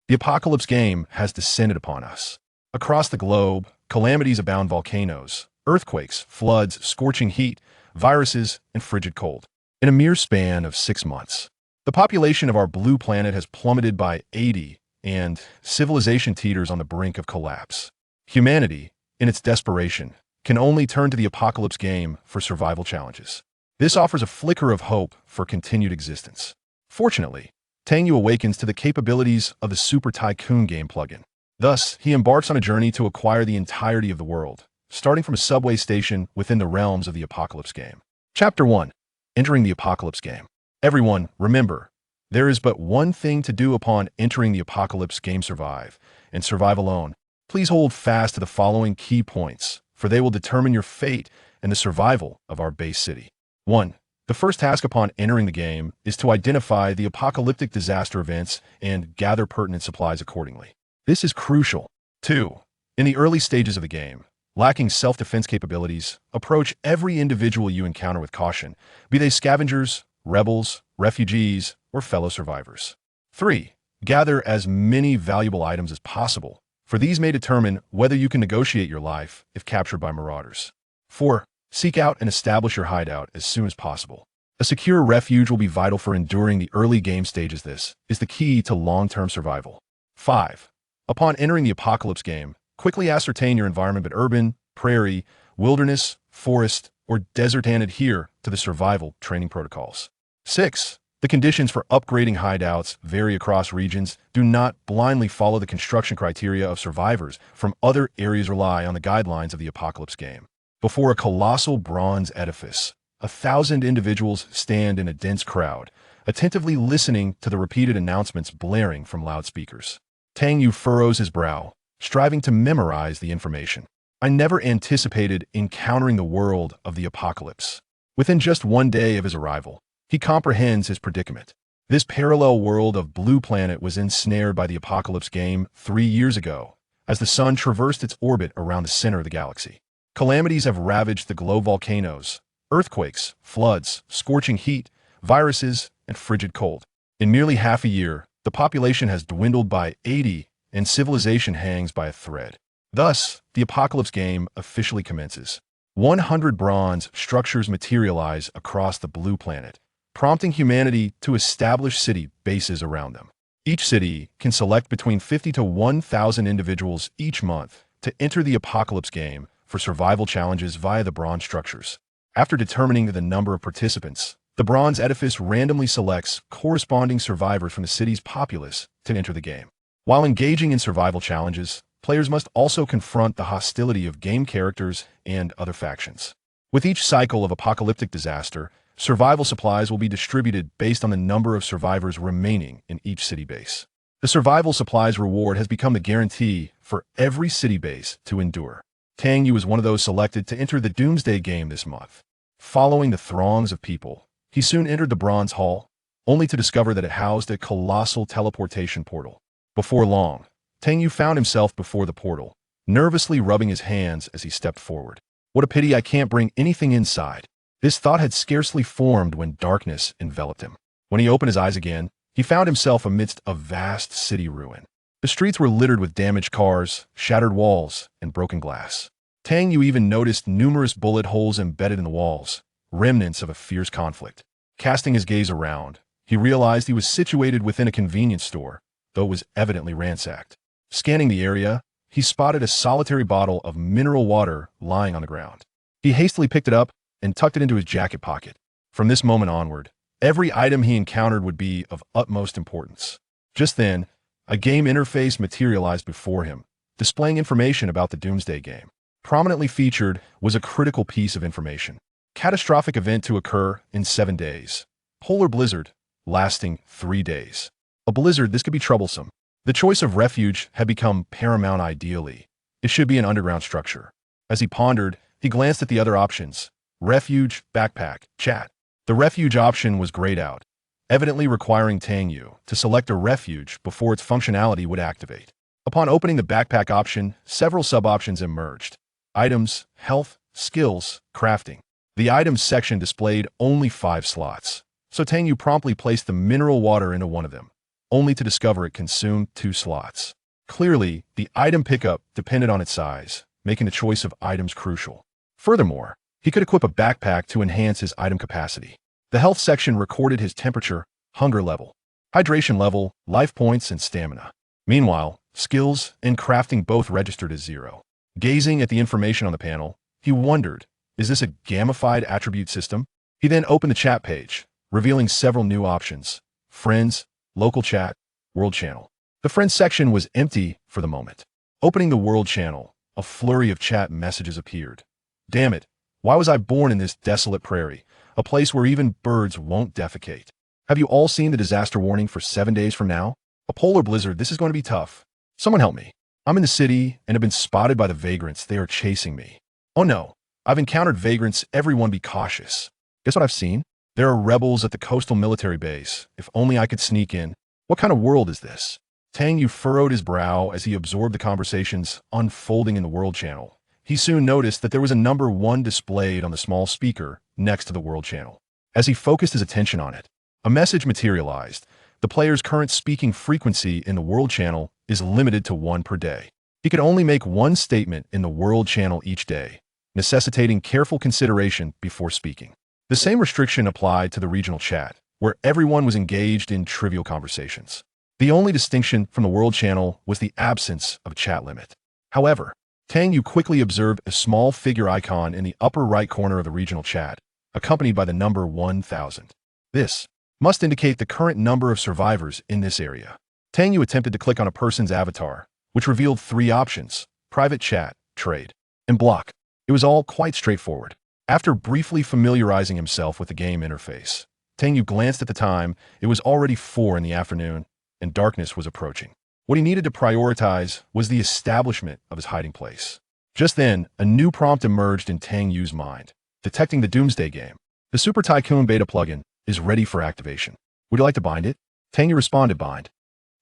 The apocalypse game has descended upon us. Across the globe, calamities abound: volcanoes, earthquakes, floods, scorching heat, viruses, and frigid cold. In a mere span of 6 months, the population of our blue planet has plummeted by 80, and civilization teeters on the brink of collapse. Humanity, in its desperation, can only turn to the apocalypse game for survival challenges. This offers a flicker of hope for continued existence. Fortunately, Tang Yu awakens to the capabilities of the Super Tycoon game plugin. Thus, he embarks on a journey to acquire the entirety of the world, starting from a subway station within the realms of the apocalypse game. Chapter 1. Entering the apocalypse game. Everyone, remember, there is but one thing to do upon entering the apocalypse game: survive, and survive alone. Please hold fast to the following key points, for they will determine your fate and the survival of our base city. 1. The first task upon entering the game is to identify the apocalyptic disaster events and gather pertinent supplies accordingly. This is crucial. 2. In the early stages of the game, lacking self-defense capabilities, approach every individual you encounter with caution, be they scavengers, rebels, refugees, or fellow survivors. 3. Gather as many valuable items as possible, for these may determine whether you can negotiate your life if captured by marauders. 4. Seek out and establish your hideout as soon as possible. A secure refuge will be vital for enduring the early game stages. This is the key to long-term survival. 5. Upon entering the apocalypse game, quickly ascertain your environment: but urban, prairie, wilderness, forest, or desert, and adhere to the survival training protocols. 6. The conditions for upgrading hideouts vary across regions. Do not blindly follow the construction criteria of survivors from other areas. Rely on the guidelines of the apocalypse game. Before a colossal bronze edifice, 1,000 individuals stand in a dense crowd, attentively listening to the repeated announcements blaring from loudspeakers. Tang Yu furrows his brow, striving to memorize the information. I never anticipated encountering the world of the apocalypse. Within just 1 day of his arrival, he comprehends his predicament. This parallel world of Blue Planet was ensnared by the apocalypse game 3 years ago, as the sun traversed its orbit around the center of the galaxy. Calamities have ravaged the globe: volcanoes, earthquakes, floods, scorching heat, viruses, and frigid cold. In merely half a year, the population has dwindled by 80, and civilization hangs by a thread. Thus, the apocalypse game officially commences. 100 bronze structures materialize across the Blue Planet, prompting humanity to establish city bases around them. Each city can select between 50 to 1,000 individuals each month to enter the apocalypse game for survival challenges via the bronze structures. After determining the number of participants, the bronze edifice randomly selects corresponding survivors from the city's populace to enter the game. While engaging in survival challenges, players must also confront the hostility of game characters and other factions. With each cycle of apocalyptic disaster, survival supplies will be distributed based on the number of survivors remaining in each city base. The survival supplies reward has become the guarantee for every city base to endure. Tang Yu was one of those selected to enter the Doomsday game this month. Following the throngs of people, he soon entered the Bronze Hall, only to discover that it housed a colossal teleportation portal. Before long, Tang Yu found himself before the portal, nervously rubbing his hands as he stepped forward. What a pity I can't bring anything inside. This thought had scarcely formed when darkness enveloped him. When he opened his eyes again, he found himself amidst a vast city ruin. The streets were littered with damaged cars, shattered walls, and broken glass. Tang Yu even noticed numerous bullet holes embedded in the walls, remnants of a fierce conflict. Casting his gaze around, he realized he was situated within a convenience store, though it was evidently ransacked. Scanning the area, he spotted a solitary bottle of mineral water lying on the ground. He hastily picked it up and tucked it into his jacket pocket. From this moment onward, every item he encountered would be of utmost importance. Just then, a game interface materialized before him, displaying information about the Doomsday game. Prominently featured was a critical piece of information. Catastrophic event to occur in 7 days. Polar blizzard, lasting 3 days. A blizzard, this could be troublesome. The choice of refuge had become paramount. Ideally, it should be an underground structure. As he pondered, he glanced at the other options. Refuge, backpack, chat. The refuge option was grayed out, evidently requiring Tang Yu to select a refuge before its functionality would activate. Upon opening the backpack option, several sub-options emerged. Items, health, skills, crafting. The items section displayed only 5 slots, so Tang Yu promptly placed the mineral water into one of them. only to discover it consumed 2 slots. Clearly, the item pickup depended on its size, making the choice of items crucial. Furthermore, he could equip a backpack to enhance his item capacity. The health section recorded his temperature, hunger level, hydration level, life points, and stamina. Meanwhile, skills and crafting both registered as 0. Gazing at the information on the panel, he wondered, is this a gamified attribute system? He then opened the chat page, revealing several new options: friends, local chat, world channel. The friends section was empty for the moment. Opening the world channel, a flurry of chat messages appeared. Damn it, why was I born in this desolate prairie, a place where even birds won't defecate? Have you all seen the disaster warning for 7 days from now? A polar blizzard, this is going to be tough. Someone help me. I'm in the city and have been spotted by the vagrants. They are chasing me. Oh no, I've encountered vagrants. Everyone be cautious. Guess what I've seen? There are rebels at the coastal military base. If only I could sneak in. What kind of world is this? Tang Yu furrowed his brow as he absorbed the conversations unfolding in the world channel. He soon noticed that there was a number 1 displayed on the small speaker next to the world channel. As he focused his attention on it, a message materialized. The player's current speaking frequency in the world channel is limited to 1 per day. He could only make 1 statement in the world channel each day, necessitating careful consideration before speaking. The same restriction applied to the regional chat, where everyone was engaged in trivial conversations. The only distinction from the world channel was the absence of a chat limit. However, Tang Yu quickly observed a small figure icon in the upper right corner of the regional chat, accompanied by the number 1000. This must indicate the current number of survivors in this area. Tang Yu attempted to click on a person's avatar, which revealed 3 options: private chat, trade, and block. It was all quite straightforward. After briefly familiarizing himself with the game interface, Tang Yu glanced at the time. It was already 4 in the afternoon, and darkness was approaching. What he needed to prioritize was the establishment of his hiding place. Just then, a new prompt emerged in Tang Yu's mind. Detecting the Doomsday game. The Super Tycoon beta plugin is ready for activation. Would you like to bind it? Tang Yu responded, bind.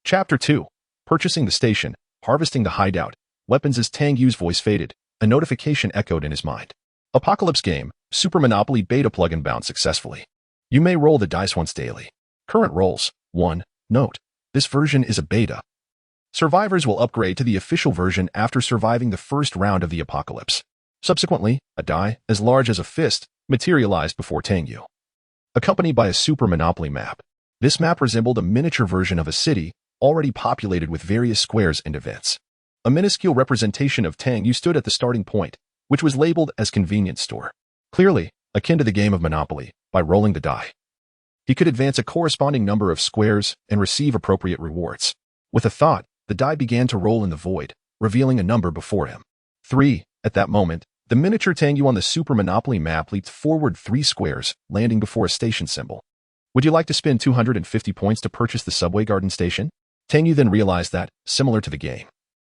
Chapter 2. Purchasing the station, harvesting the hideout. Weapons. As Tang Yu's voice faded, a notification echoed in his mind. Apocalypse game, Super Monopoly beta plugin bound successfully. You may roll the dice once daily. Current rolls. 1. Note: this version is a beta. Survivors will upgrade to the official version after surviving the first round of the apocalypse. Subsequently, a die as large as a fist materialized before Tang Yu, accompanied by a Super Monopoly map. This map resembled a miniature version of a city already populated with various squares and events. A minuscule representation of Tang Yu stood at the starting point, which was labeled as convenience store. Clearly, akin to the game of Monopoly, by rolling the die, he could advance a corresponding number of squares and receive appropriate rewards. With a thought, the die began to roll in the void, revealing a number before him. 3. At that moment, the miniature Tang Yu on the Super Monopoly map leaped forward 3 squares, landing before a station symbol. Would you like to spend 250 points to purchase the subway garden station? Tang Yu then realized that, similar to the game,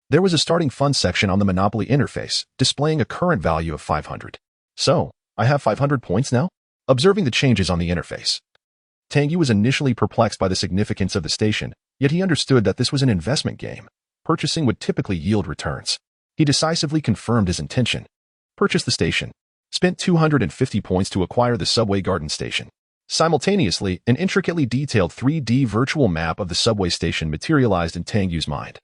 there was a starting fund section on the Monopoly interface, displaying a current value of 500. So, I have 500 points now? Observing the changes on the interface, Tang Yu was initially perplexed by the significance of the station, yet he understood that this was an investment game. Purchasing would typically yield returns. He decisively confirmed his intention. Purchased the station. Spent 250 points to acquire the subway garden station. Simultaneously, an intricately detailed 3D virtual map of the subway station materialized in Tang Yu's mind,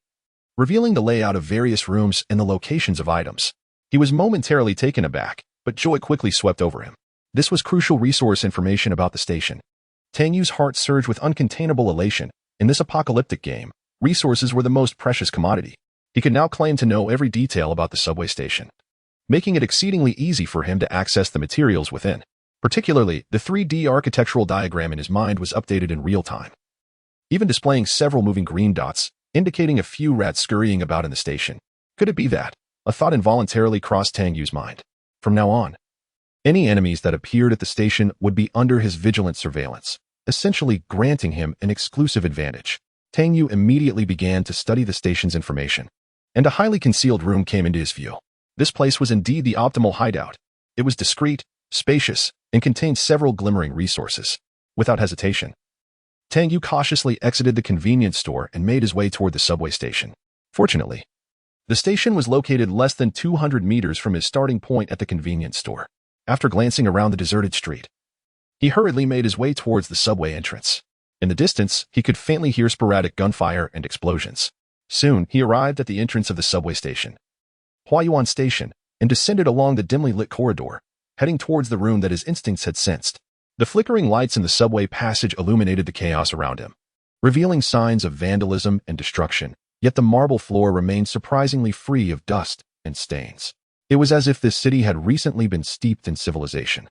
revealing the layout of various rooms and the locations of items. He was momentarily taken aback, but joy quickly swept over him. This was crucial resource information about the station. Tang Yu's heart surged with uncontainable elation. In this apocalyptic game, resources were the most precious commodity. He could now claim to know every detail about the subway station, making it exceedingly easy for him to access the materials within. Particularly, the 3D architectural diagram in his mind was updated in real time, even displaying several moving green dots, indicating a few rats scurrying about in the station. Could it be that? A thought involuntarily crossed Tang Yu's mind. From now on, any enemies that appeared at the station would be under his vigilant surveillance, essentially granting him an exclusive advantage. Tang Yu immediately began to study the station's information, and a highly concealed room came into his view. This place was indeed the optimal hideout. It was discreet, spacious, and contained several glimmering resources. Without hesitation, Tang Yu cautiously exited the convenience store and made his way toward the subway station. Fortunately, the station was located less than 200 meters from his starting point at the convenience store. After glancing around the deserted street, he hurriedly made his way towards the subway entrance. In the distance, he could faintly hear sporadic gunfire and explosions. Soon, he arrived at the entrance of the subway station, Huayuan Station, and descended along the dimly lit corridor, heading towards the room that his instincts had sensed. The flickering lights in the subway passage illuminated the chaos around him, revealing signs of vandalism and destruction, yet the marble floor remained surprisingly free of dust and stains. It was as if this city had recently been steeped in civilization,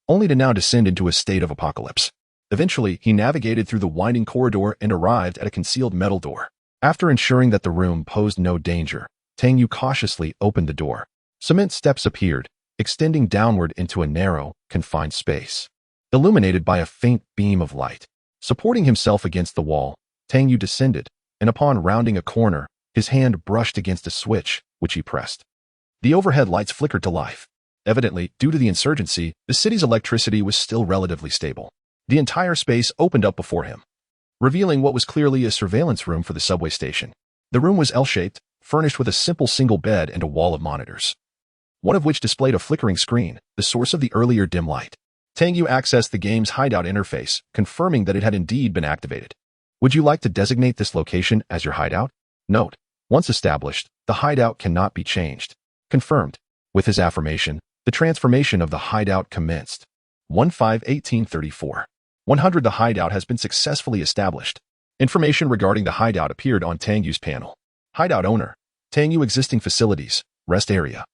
only to now descend into a state of apocalypse. Eventually, he navigated through the winding corridor and arrived at a concealed metal door. After ensuring that the room posed no danger, Tang Yu cautiously opened the door. Cement steps appeared, extending downward into a narrow, confined space, illuminated by a faint beam of light. Supporting himself against the wall, Tang Yu descended, and upon rounding a corner, his hand brushed against a switch, which he pressed. The overhead lights flickered to life. Evidently, due to the insurgency, the city's electricity was still relatively stable. The entire space opened up before him, revealing what was clearly a surveillance room for the subway station. The room was L-shaped, furnished with a simple single bed and a wall of monitors, one of which displayed a flickering screen, the source of the earlier dim light. Tang Yu accessed the game's hideout interface, confirming that it had indeed been activated. Would you like to designate this location as your hideout? Note: once established, the hideout cannot be changed. Confirmed. With his affirmation, the transformation of the hideout commenced. 1-5-1834. 100. The hideout has been successfully established. Information regarding the hideout appeared on Tang Yu's panel. Hideout owner: Tang Yu. Existing facilities: rest area.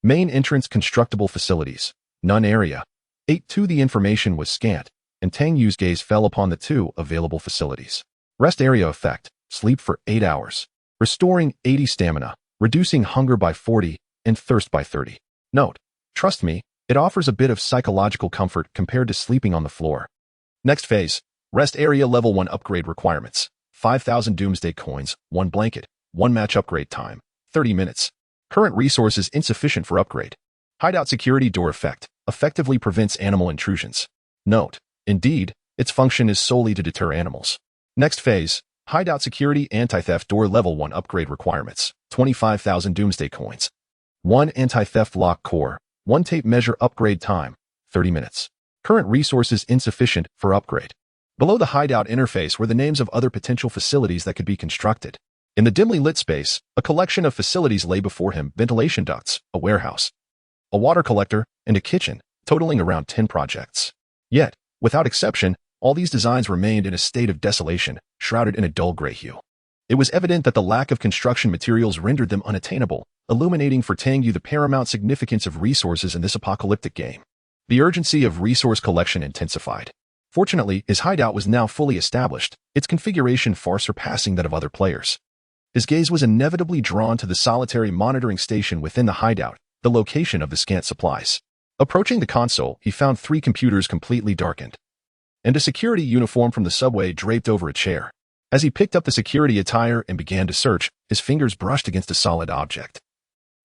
Main entrance: constructible facilities. None area. 8-2. The information was scant, and Tang Yu's gaze fell upon the 2 available facilities. Rest area effect: sleep for 8 hours, restoring 80 stamina, reducing hunger by 40, and thirst by 30. Note: trust me, it offers a bit of psychological comfort compared to sleeping on the floor. Next phase: rest area level 1 upgrade requirements: 5,000 doomsday coins, 1 blanket, 1 match upgrade time, 30 minutes. Current resources insufficient for upgrade. Hideout security door effect: effectively prevents animal intrusions. Note: indeed, its function is solely to deter animals. Next phase: hideout security anti-theft door level 1 upgrade requirements: 25,000 doomsday coins, 1 anti-theft lock core, 1 tape measure upgrade time, 30 minutes. Current resources insufficient for upgrade. Below the hideout interface were the names of other potential facilities that could be constructed. In the dimly lit space, a collection of facilities lay before him: ventilation ducts, a warehouse, a water collector, and a kitchen, totaling around 10 projects. Yet, without exception, all these designs remained in a state of desolation, shrouded in a dull gray hue. It was evident that the lack of construction materials rendered them unattainable, illuminating for Tang Yu the paramount significance of resources in this apocalyptic game. The urgency of resource collection intensified. Fortunately, his hideout was now fully established, its configuration far surpassing that of other players. His gaze was inevitably drawn to the solitary monitoring station within the hideout, the location of the scant supplies. Approaching the console, he found 3 computers completely darkened, and a security uniform from the subway draped over a chair. As he picked up the security attire and began to search, his fingers brushed against a solid object,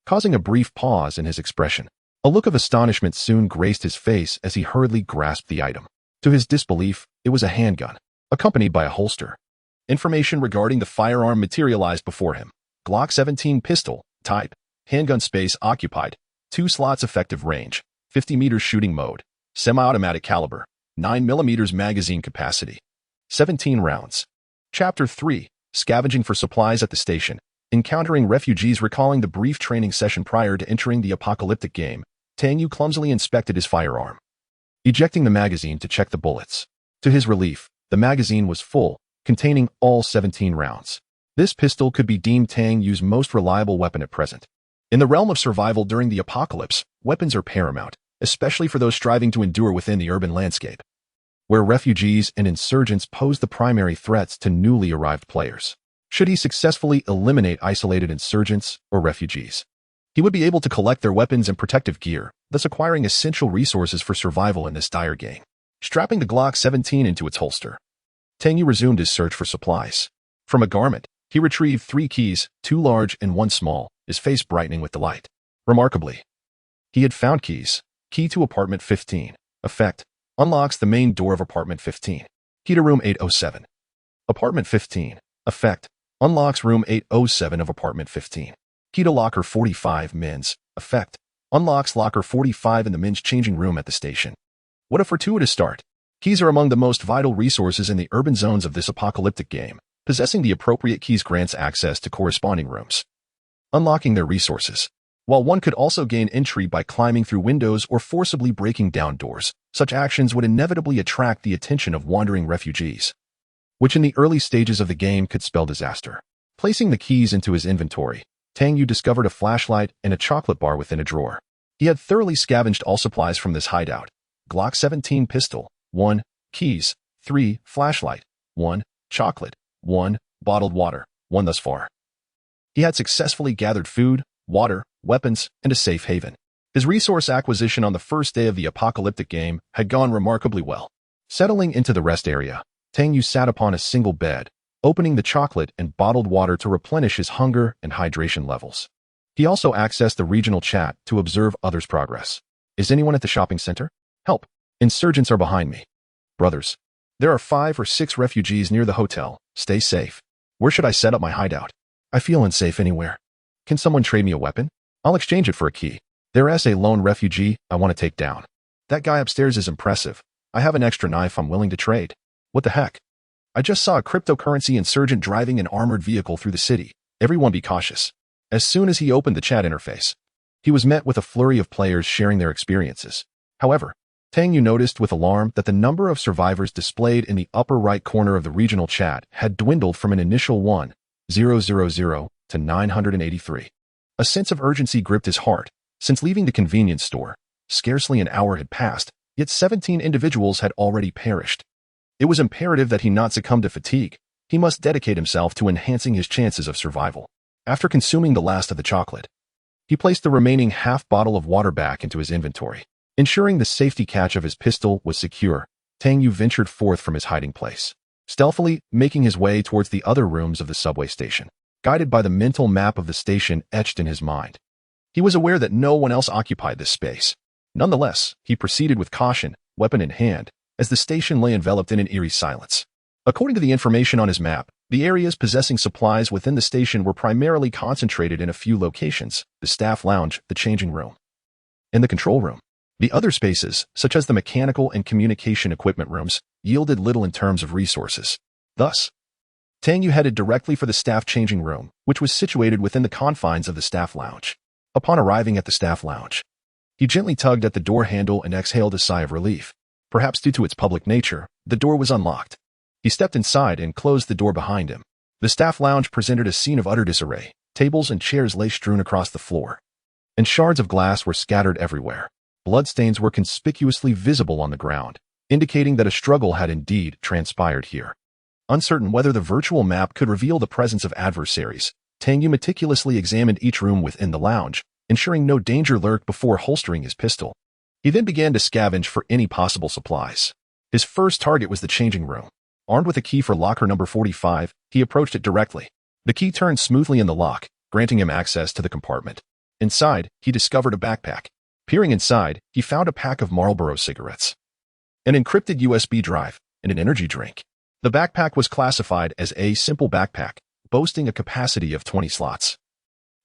causing a brief pause in his expression. A look of astonishment soon graced his face as he hurriedly grasped the item. To his disbelief, it was a handgun, accompanied by a holster. Information regarding the firearm materialized before him. Glock 17 pistol, type, handgun, space occupied, 2 slots, effective range, 50 meters, shooting mode, semi-automatic caliber, 9mm magazine capacity, 17 rounds. Chapter 3, Scavenging for supplies at the station. Encountering refugees. Recalling the brief training session prior to entering the apocalyptic game, Tang Yu clumsily inspected his firearm, ejecting the magazine to check the bullets. To his relief, the magazine was full, containing all 17 rounds. This pistol could be deemed Tang Yu's most reliable weapon at present. In the realm of survival during the apocalypse, weapons are paramount, especially for those striving to endure within the urban landscape, where refugees and insurgents pose the primary threats to newly arrived players. Should he successfully eliminate isolated insurgents or refugees, he would be able to collect their weapons and protective gear, thus acquiring essential resources for survival in this dire game. Strapping the Glock 17 into its holster, Tang Yu resumed his search for supplies. From a garment, he retrieved 3 keys, 2 large and 1 small, his face brightening with delight. Remarkably, he had found keys. Key to apartment 15. Effect: unlocks the main door of apartment 15. Key to room 807. Apartment 15. Effect: unlocks room 807 of apartment 15. Key to locker 45 men's. Effect: unlocks locker 45 in the men's changing room at the station. What a fortuitous start. Keys are among the most vital resources in the urban zones of this apocalyptic game. Possessing the appropriate keys grants access to corresponding rooms, unlocking their resources. While one could also gain entry by climbing through windows or forcibly breaking down doors, such actions would inevitably attract the attention of wandering refugees, which in the early stages of the game could spell disaster. Placing the keys into his inventory, Tang Yu discovered a flashlight and a chocolate bar within a drawer. He had thoroughly scavenged all supplies from this hideout. Glock 17 pistol, 1, keys, 3, flashlight, 1, chocolate, 1, bottled water, 1 thus far. He had successfully gathered food, water, weapons, and a safe haven. His resource acquisition on the first day of the apocalyptic game had gone remarkably well. Settling into the rest area, Tang Yu sat upon a single bed, opening the chocolate and bottled water to replenish his hunger and hydration levels. He also accessed the regional chat to observe others' progress. Is anyone at the shopping center? Help! Insurgents are behind me. Brothers, there are 5 or 6 refugees near the hotel. Stay safe. Where should I set up my hideout? I feel unsafe anywhere. Can someone trade me a weapon? I'll exchange it for a key. There's a lone refugee I want to take down. That guy upstairs is impressive. I have an extra knife I'm willing to trade. What the heck? I just saw a cryptocurrency insurgent driving an armored vehicle through the city. Everyone be cautious. As soon as he opened the chat interface, he was met with a flurry of players sharing their experiences. However, Tang Yu noticed with alarm that the number of survivors displayed in the upper right corner of the regional chat had dwindled from an initial 1,000 to 983. A sense of urgency gripped his heart. Since leaving the convenience store, scarcely an hour had passed, yet 17 individuals had already perished. It was imperative that he not succumb to fatigue. He must dedicate himself to enhancing his chances of survival. After consuming the last of the chocolate, he placed the remaining half bottle of water back into his inventory. Ensuring the safety catch of his pistol was secure, Tang Yu ventured forth from his hiding place, stealthily making his way towards the other rooms of the subway station. Guided by the mental map of the station etched in his mind, he was aware that no one else occupied this space. Nonetheless, he proceeded with caution, weapon in hand, as the station lay enveloped in an eerie silence. According to the information on his map, the areas possessing supplies within the station were primarily concentrated in a few locations: the staff lounge, the changing room, and the control room. The other spaces, such as the mechanical and communication equipment rooms, yielded little in terms of resources. Thus, Tang Yu headed directly for the staff changing room, which was situated within the confines of the staff lounge. Upon arriving at the staff lounge, he gently tugged at the door handle and exhaled a sigh of relief. Perhaps due to its public nature, the door was unlocked. He stepped inside and closed the door behind him. The staff lounge presented a scene of utter disarray. Tables and chairs lay strewn across the floor, and shards of glass were scattered everywhere. Bloodstains were conspicuously visible on the ground, indicating that a struggle had indeed transpired here. Uncertain whether the virtual map could reveal the presence of adversaries, Tang Yu meticulously examined each room within the lounge, ensuring no danger lurked before holstering his pistol. He then began to scavenge for any possible supplies. His first target was the changing room. Armed with a key for locker number 45, he approached it directly. The key turned smoothly in the lock, granting him access to the compartment. Inside, he discovered a backpack. Peering inside, he found a pack of Marlboro cigarettes, an encrypted USB drive, and an energy drink. The backpack was classified as a simple backpack, boasting a capacity of 20 slots,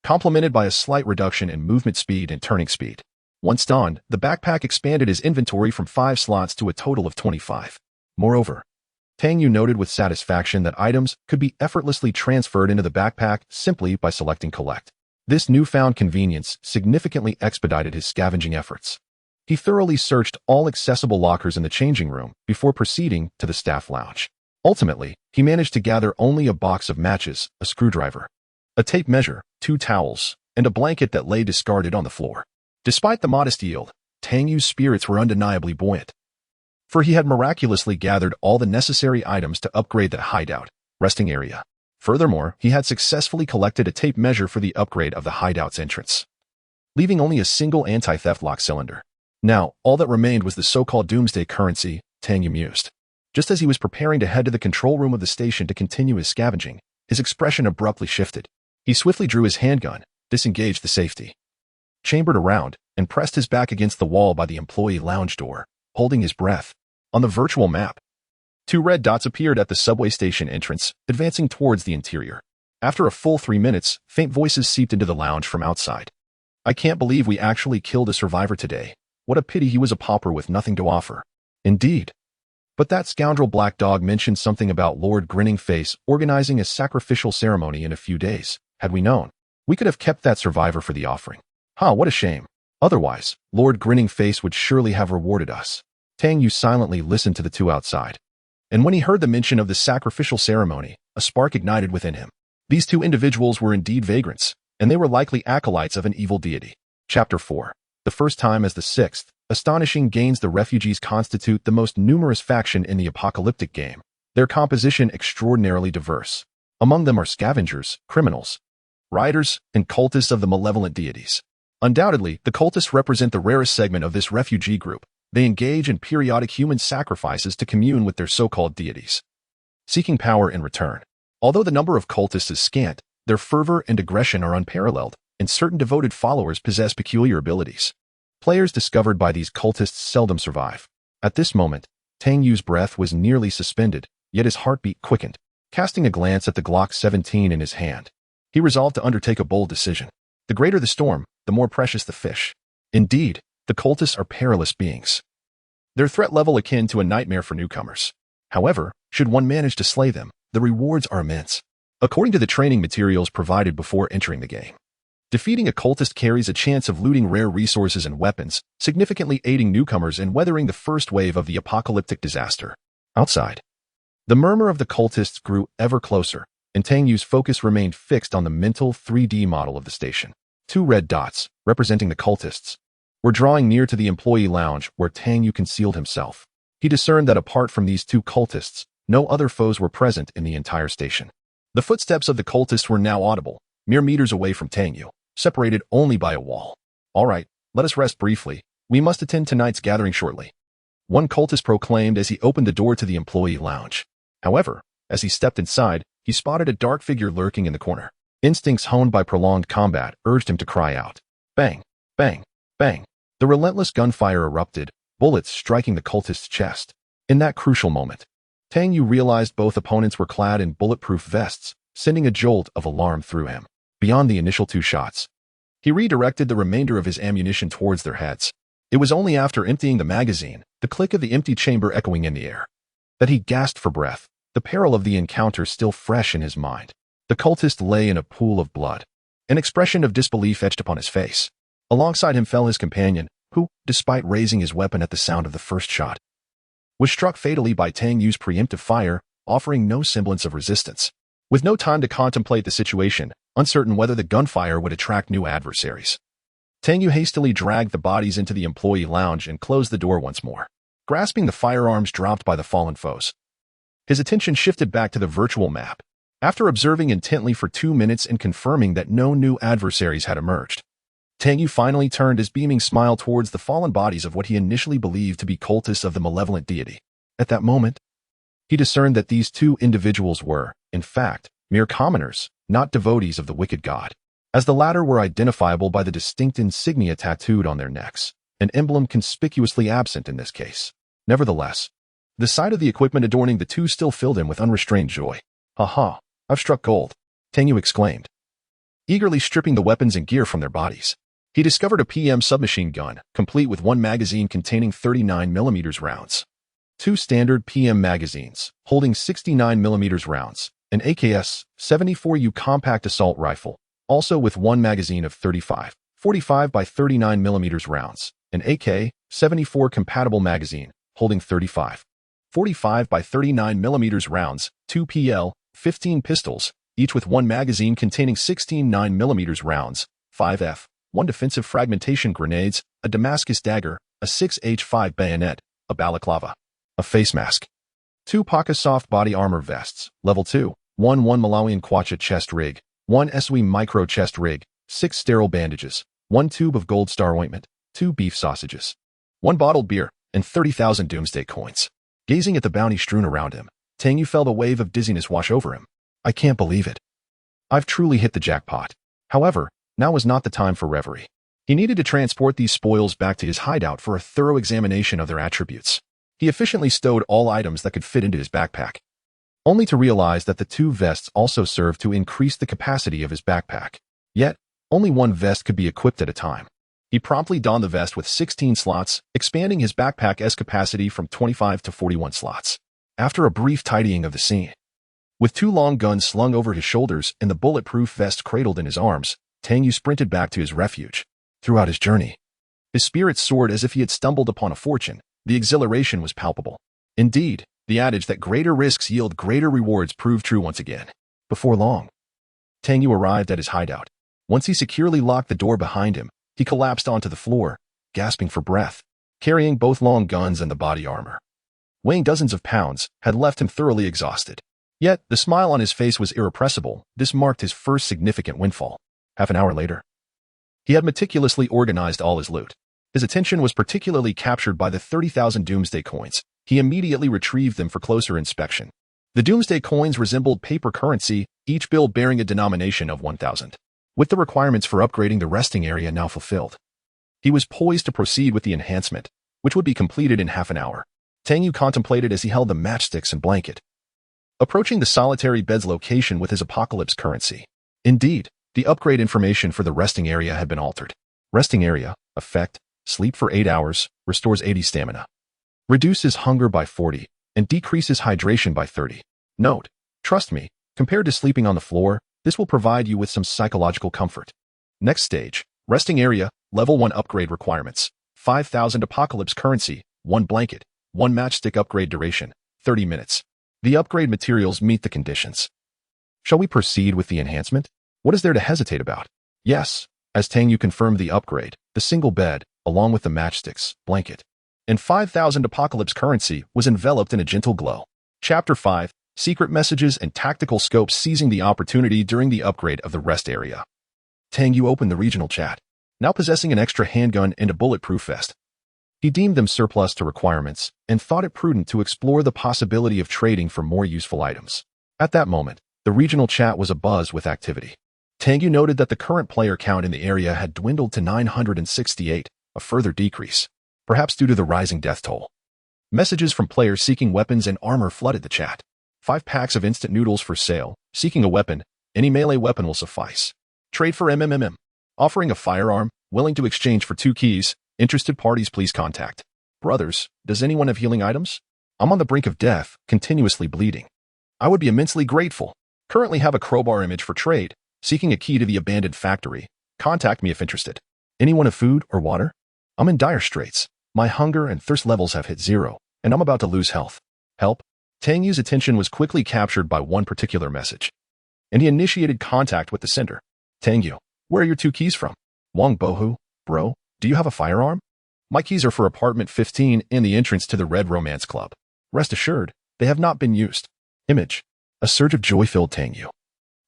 complemented by a slight reduction in movement speed and turning speed. Once donned, the backpack expanded his inventory from 5 slots to a total of 25. Moreover, Tang Yu noted with satisfaction that items could be effortlessly transferred into the backpack simply by selecting Collect. This newfound convenience significantly expedited his scavenging efforts. He thoroughly searched all accessible lockers in the changing room before proceeding to the staff lounge. Ultimately, he managed to gather only a box of matches, a screwdriver, a tape measure, 2 towels, and a blanket that lay discarded on the floor. Despite the modest yield, Tang Yu's spirits were undeniably buoyant, for he had miraculously gathered all the necessary items to upgrade the hideout resting area. Furthermore, he had successfully collected a tape measure for the upgrade of the hideout's entrance, leaving only a single anti-theft lock cylinder. Now, all that remained was the so-called doomsday currency, Tang Yu mused. Just as he was preparing to head to the control room of the station to continue his scavenging, his expression abruptly shifted. He swiftly drew his handgun, disengaged the safety, chambered around, and pressed his back against the wall by the employee lounge door, holding his breath. On the virtual map, 2 red dots appeared at the subway station entrance, advancing towards the interior. After a full 3 minutes, faint voices seeped into the lounge from outside. I can't believe we actually killed a survivor today. What a pity he was a pauper with nothing to offer. Indeed. But that scoundrel Black Dog mentioned something about Lord Grinning Face organizing a sacrificial ceremony in a few days. Had we known, we could have kept that survivor for the offering. What a shame. Otherwise, Lord Grinning Face would surely have rewarded us. Tang Yu silently listened to the two outside. And when he heard the mention of the sacrificial ceremony, a spark ignited within him. These two individuals were indeed vagrants, and they were likely acolytes of an evil deity. Chapter 4. The first time as the sixth, astonishing gains. The refugees constitute the most numerous faction in the apocalyptic game, their composition extraordinarily diverse. Among them are scavengers, criminals, riders, and cultists of the malevolent deities. Undoubtedly, the cultists represent the rarest segment of this refugee group. They engage in periodic human sacrifices to commune with their so-called deities, seeking power in return. Although the number of cultists is scant, their fervor and aggression are unparalleled, and certain devoted followers possess peculiar abilities. Players discovered by these cultists seldom survive. At this moment, Tang Yu's breath was nearly suspended, yet his heartbeat quickened. Casting a glance at the Glock 17 in his hand, he resolved to undertake a bold decision. The greater the storm, the more precious the fish. Indeed, the cultists are perilous beings. Their threat level akin to a nightmare for newcomers. However, should one manage to slay them, the rewards are immense. According to the training materials provided before entering the game, defeating a cultist carries a chance of looting rare resources and weapons, significantly aiding newcomers in weathering the first wave of the apocalyptic disaster. Outside, the murmur of the cultists grew ever closer, and Tang Yu's focus remained fixed on the mental 3D model of the station. Two red dots, representing the cultists, were drawing near to the employee lounge where Tang Yu concealed himself. He discerned that apart from these two cultists, no other foes were present in the entire station. The footsteps of the cultists were now audible, mere meters away from Tang Yu, separated only by a wall. All right, let us rest briefly. We must attend tonight's gathering shortly, one cultist proclaimed as he opened the door to the employee lounge. However, as he stepped inside, he spotted a dark figure lurking in the corner. Instincts honed by prolonged combat urged him to cry out. Bang, bang, bang. The relentless gunfire erupted, bullets striking the cultist's chest. In that crucial moment, Tang Yu realized both opponents were clad in bulletproof vests, sending a jolt of alarm through him. Beyond the initial two shots, he redirected the remainder of his ammunition towards their heads. It was only after emptying the magazine, the click of the empty chamber echoing in the air, that he gasped for breath, the peril of the encounter still fresh in his mind. The cultist lay in a pool of blood. An expression of disbelief etched upon his face. Alongside him fell his companion, who, despite raising his weapon at the sound of the first shot, was struck fatally by Tang Yu's preemptive fire, offering no semblance of resistance. With no time to contemplate the situation, uncertain whether the gunfire would attract new adversaries, Tang Yu hastily dragged the bodies into the employee lounge and closed the door once more. Grasping the firearms dropped by the fallen foes, his attention shifted back to the virtual map. After observing intently for 2 minutes and confirming that no new adversaries had emerged, Tang Yu finally turned his beaming smile towards the fallen bodies of what he initially believed to be cultists of the malevolent deity. At that moment, he discerned that these two individuals were, in fact, mere commoners, not devotees of the wicked god, as the latter were identifiable by the distinct insignia tattooed on their necks, an emblem conspicuously absent in this case. Nevertheless, the sight of the equipment adorning the two still filled him with unrestrained joy. "Ha! I've struck gold," Tang Yu exclaimed, eagerly stripping the weapons and gear from their bodies. He discovered a PM submachine gun, complete with one magazine containing 39mm rounds, two standard PM magazines, holding 69mm rounds, an AKS-74U compact assault rifle, also with one magazine of 45 by 39mm rounds, an AK-74 compatible magazine, holding 45 by 39mm rounds, two PL-15 pistols, each with one magazine containing 16 9mm rounds, 5F, one defensive fragmentation grenades, a Damascus dagger, a 6H5 bayonet, a balaclava, a face mask, two Paka soft body armor vests, level 2, one Malawian Kwacha chest rig, one SW micro chest rig, 6 sterile bandages, one tube of gold star ointment, 2 beef sausages, one bottled beer, and 30,000 doomsday coins. Gazing at the bounty strewn around him, Tang Yu felt a wave of dizziness wash over him. I can't believe it. I've truly hit the jackpot. However, now was not the time for reverie. He needed to transport these spoils back to his hideout for a thorough examination of their attributes. He efficiently stowed all items that could fit into his backpack, only to realize that the two vests also served to increase the capacity of his backpack. Yet, only one vest could be equipped at a time. He promptly donned the vest with 16 slots, expanding his backpack's capacity from 25 to 41 slots. After a brief tidying of the scene, with 2 long guns slung over his shoulders and the bulletproof vest cradled in his arms, Tang Yu sprinted back to his refuge. Throughout his journey, his spirits soared as if he had stumbled upon a fortune. The exhilaration was palpable. Indeed, the adage that greater risks yield greater rewards proved true once again. Before long, Tang Yu arrived at his hideout. Once he securely locked the door behind him, he collapsed onto the floor, gasping for breath, carrying both long guns and the body armor, weighing dozens of pounds, had left him thoroughly exhausted. Yet, the smile on his face was irrepressible. This marked his first significant windfall. Half an hour later, he had meticulously organized all his loot. His attention was particularly captured by the 30,000 Doomsday coins. He immediately retrieved them for closer inspection. The Doomsday coins resembled paper currency, each bill bearing a denomination of 1,000. With the requirements for upgrading the resting area now fulfilled, he was poised to proceed with the enhancement, which would be completed in half an hour. Tang Yu contemplated as he held the matchsticks and blanket, approaching the solitary bed's location with his apocalypse currency. Indeed, the upgrade information for the resting area had been altered. Resting area, effect, sleep for 8 hours, restores 80 stamina, reduces hunger by 40, and decreases hydration by 30. Note, trust me, compared to sleeping on the floor, this will provide you with some psychological comfort. Next stage, resting area, level 1 upgrade requirements, 5,000 apocalypse currency, 1 blanket, 1 matchstick upgrade duration, 30 minutes. The upgrade materials meet the conditions. Shall we proceed with the enhancement? What is there to hesitate about? Yes, as Tang Yu confirmed the upgrade, the single bed, along with the matchsticks, blanket, and 5,000 apocalypse currency was enveloped in a gentle glow. Chapter 5, Secret Messages and Tactical Scopes. Seizing the opportunity during the upgrade of the rest area, Tang Yu opened the regional chat. Now possessing an extra handgun and a bulletproof vest, he deemed them surplus to requirements and thought it prudent to explore the possibility of trading for more useful items. At that moment, the regional chat was abuzz with activity. Tang Yu noted that the current player count in the area had dwindled to 968, a further decrease, perhaps due to the rising death toll. Messages from players seeking weapons and armor flooded the chat. 5 packs of instant noodles for sale. Seeking a weapon, any melee weapon will suffice. Trade for MMMM. Offering a firearm, willing to exchange for 2 keys. Interested parties please contact. Brothers, does anyone have healing items? I'm on the brink of death, continuously bleeding. I would be immensely grateful. Currently have a crowbar image for trade. Seeking a key to the abandoned factory. Contact me if interested. Anyone have food or water? I'm in dire straits. My hunger and thirst levels have hit 0, and I'm about to lose health. Help? Tang Yu's attention was quickly captured by one particular message, and he initiated contact with the sender. Tang Yu, where are your 2 keys from? Wang Bohu, bro, do you have a firearm? My keys are for apartment 15 and the entrance to the Red Romance Club. Rest assured, they have not been used. Image. A surge of joy filled Tang Yu.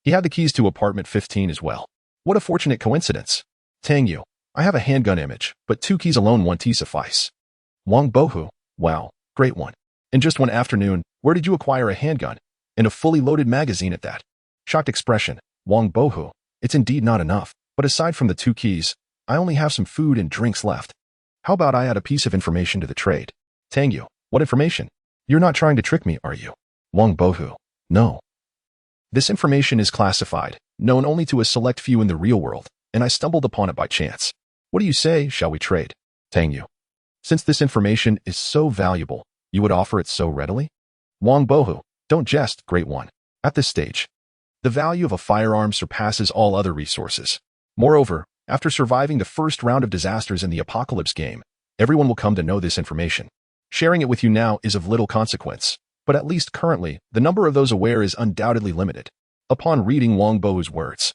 He had the keys to apartment 15 as well. What a fortunate coincidence. Tang Yu, I have a handgun image, but 2 keys alone won't suffice. Wang Bohu, wow, great one. In just one afternoon, where did you acquire a handgun? And a fully loaded magazine at that. Shocked expression. Wang Bohu, it's indeed not enough, but aside from the 2 keys, I only have some food and drinks left. How about I add a piece of information to the trade? Tang Yu, what information? You're not trying to trick me, are you? Wang Bohu, no. This information is classified, known only to a select few in the real world, and I stumbled upon it by chance. What do you say, shall we trade? Tang Yu, since this information is so valuable, you would offer it so readily? Wang Bohu, don't jest, great one. At this stage, the value of a firearm surpasses all other resources. Moreover, after surviving the first round of disasters in the apocalypse game, everyone will come to know this information. Sharing it with you now is of little consequence, but at least currently, the number of those aware is undoubtedly limited. Upon reading Wang Bohu's words,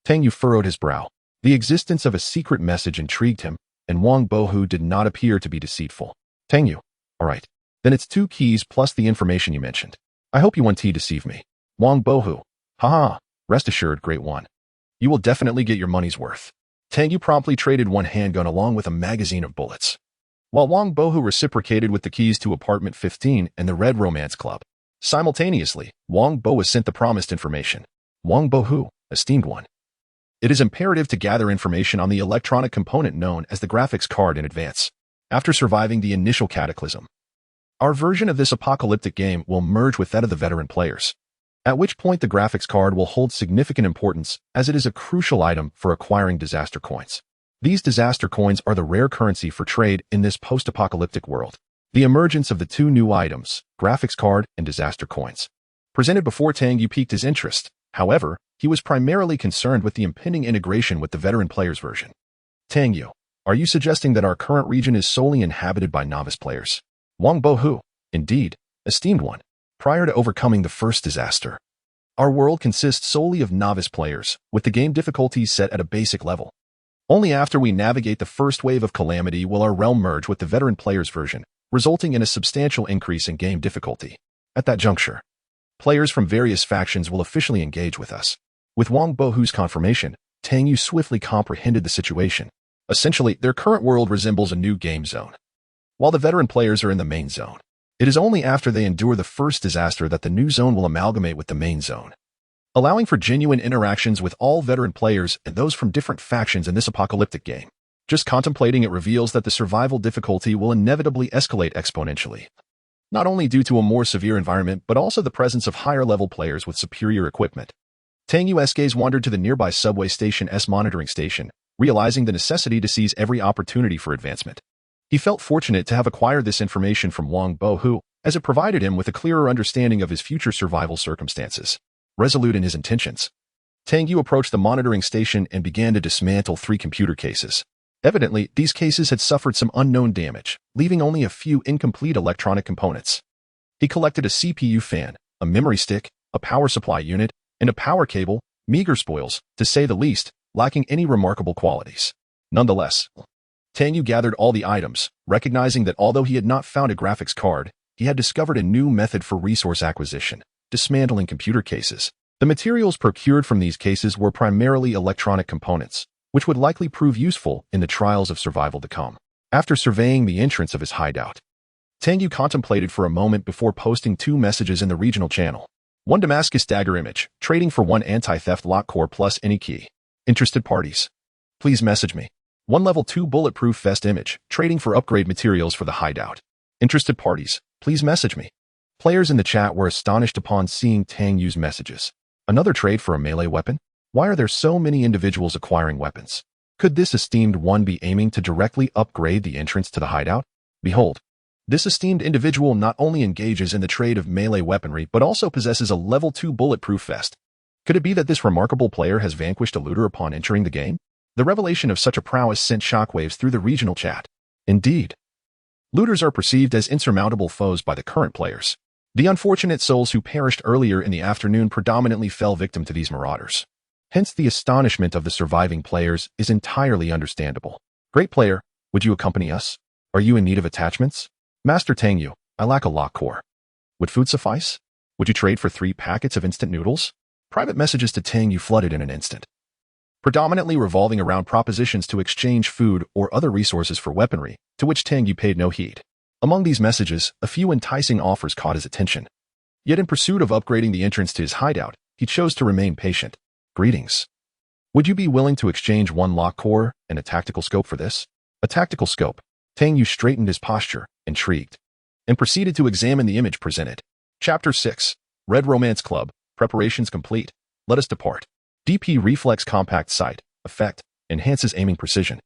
Tang Yu furrowed his brow. The existence of a secret message intrigued him, and Wang Bohu did not appear to be deceitful. Tang Yu, all right. Then it's 2 keys plus the information you mentioned. I hope you won't deceive me. Wang Bohu, haha, rest assured, great one. You will definitely get your money's worth. Tang Yu promptly traded 1 handgun along with a magazine of bullets, while Wang Bohu reciprocated with the keys to apartment 15 and the Red Romance Club. Simultaneously, Wang Bohu sent the promised information. Wang Bohu, esteemed one, it is imperative to gather information on the electronic component known as the graphics card in advance. After surviving the initial cataclysm, our version of this apocalyptic game will merge with that of the veteran players, at which point the graphics card will hold significant importance as it is a crucial item for acquiring disaster coins. These disaster coins are the rare currency for trade in this post-apocalyptic world. The emergence of the two new items, graphics card and disaster coins, presented before Tang Yu piqued his interest. However, he was primarily concerned with the impending integration with the veteran players version. Tang Yu, are you suggesting that our current region is solely inhabited by novice players? Wang Bohu, indeed, esteemed one. Prior to overcoming the first disaster, our world consists solely of novice players, with the game difficulties set at a basic level. Only after we navigate the first wave of calamity will our realm merge with the veteran players version, resulting in a substantial increase in game difficulty. At that juncture, players from various factions will officially engage with us. With Wang Bohu's confirmation, Tang Yu swiftly comprehended the situation. Essentially, their current world resembles a new game zone, while the veteran players are in the main zone. It is only after they endure the first disaster that the new zone will amalgamate with the main zone, allowing for genuine interactions with all veteran players and those from different factions in this apocalyptic game. Just contemplating it reveals that the survival difficulty will inevitably escalate exponentially, not only due to a more severe environment but also the presence of higher-level players with superior equipment. Tang Yu's gaze wandered to the nearby subway station's monitoring station, realizing the necessity to seize every opportunity for advancement. He felt fortunate to have acquired this information from Wang Bohu, as it provided him with a clearer understanding of his future survival circumstances. Resolute in his intentions, Tang Yu approached the monitoring station and began to dismantle 3 computer cases. Evidently, these cases had suffered some unknown damage, leaving only a few incomplete electronic components. He collected a CPU fan, a memory stick, a power supply unit, and a power cable, meager spoils, to say the least, lacking any remarkable qualities. Nonetheless, Tang Yu gathered all the items, recognizing that although he had not found a graphics card, he had discovered a new method for resource acquisition, dismantling computer cases. The materials procured from these cases were primarily electronic components, which would likely prove useful in the trials of survival to come. After surveying the entrance of his hideout, Tang Yu contemplated for a moment before posting 2 messages in the regional channel. 1 Damascus dagger image, trading for 1 anti-theft lock core plus any key. Interested parties, please message me. 1 level 2 bulletproof vest image, trading for upgrade materials for the hideout. Interested parties, please message me. Players in the chat were astonished upon seeing Tang Yu's messages. Another trade for a melee weapon? Why are there so many individuals acquiring weapons? Could this esteemed one be aiming to directly upgrade the entrance to the hideout? Behold, this esteemed individual not only engages in the trade of melee weaponry but also possesses a level 2 bulletproof vest. Could it be that this remarkable player has vanquished a looter upon entering the game? The revelation of such a prowess sent shockwaves through the regional chat. Indeed, looters are perceived as insurmountable foes by the current players. The unfortunate souls who perished earlier in the afternoon predominantly fell victim to these marauders. Hence, the astonishment of the surviving players is entirely understandable. Great player, would you accompany us? Are you in need of attachments? Master Tang Yu, I lack a lock core. Would food suffice? Would you trade for 3 packets of instant noodles? Private messages to Tang Yu flooded in an instant, predominantly revolving around propositions to exchange food or other resources for weaponry, to which Tang Yu paid no heed. Among these messages, a few enticing offers caught his attention. Yet in pursuit of upgrading the entrance to his hideout, he chose to remain patient. Greetings. Would you be willing to exchange 1 lock core and a tactical scope for this? A tactical scope. Tang Yu straightened his posture, intrigued, and proceeded to examine the image presented. Chapter 6. Red Romance Club. Preparations complete. Let us depart. DP Reflex Compact Sight. Effect. Enhances aiming precision,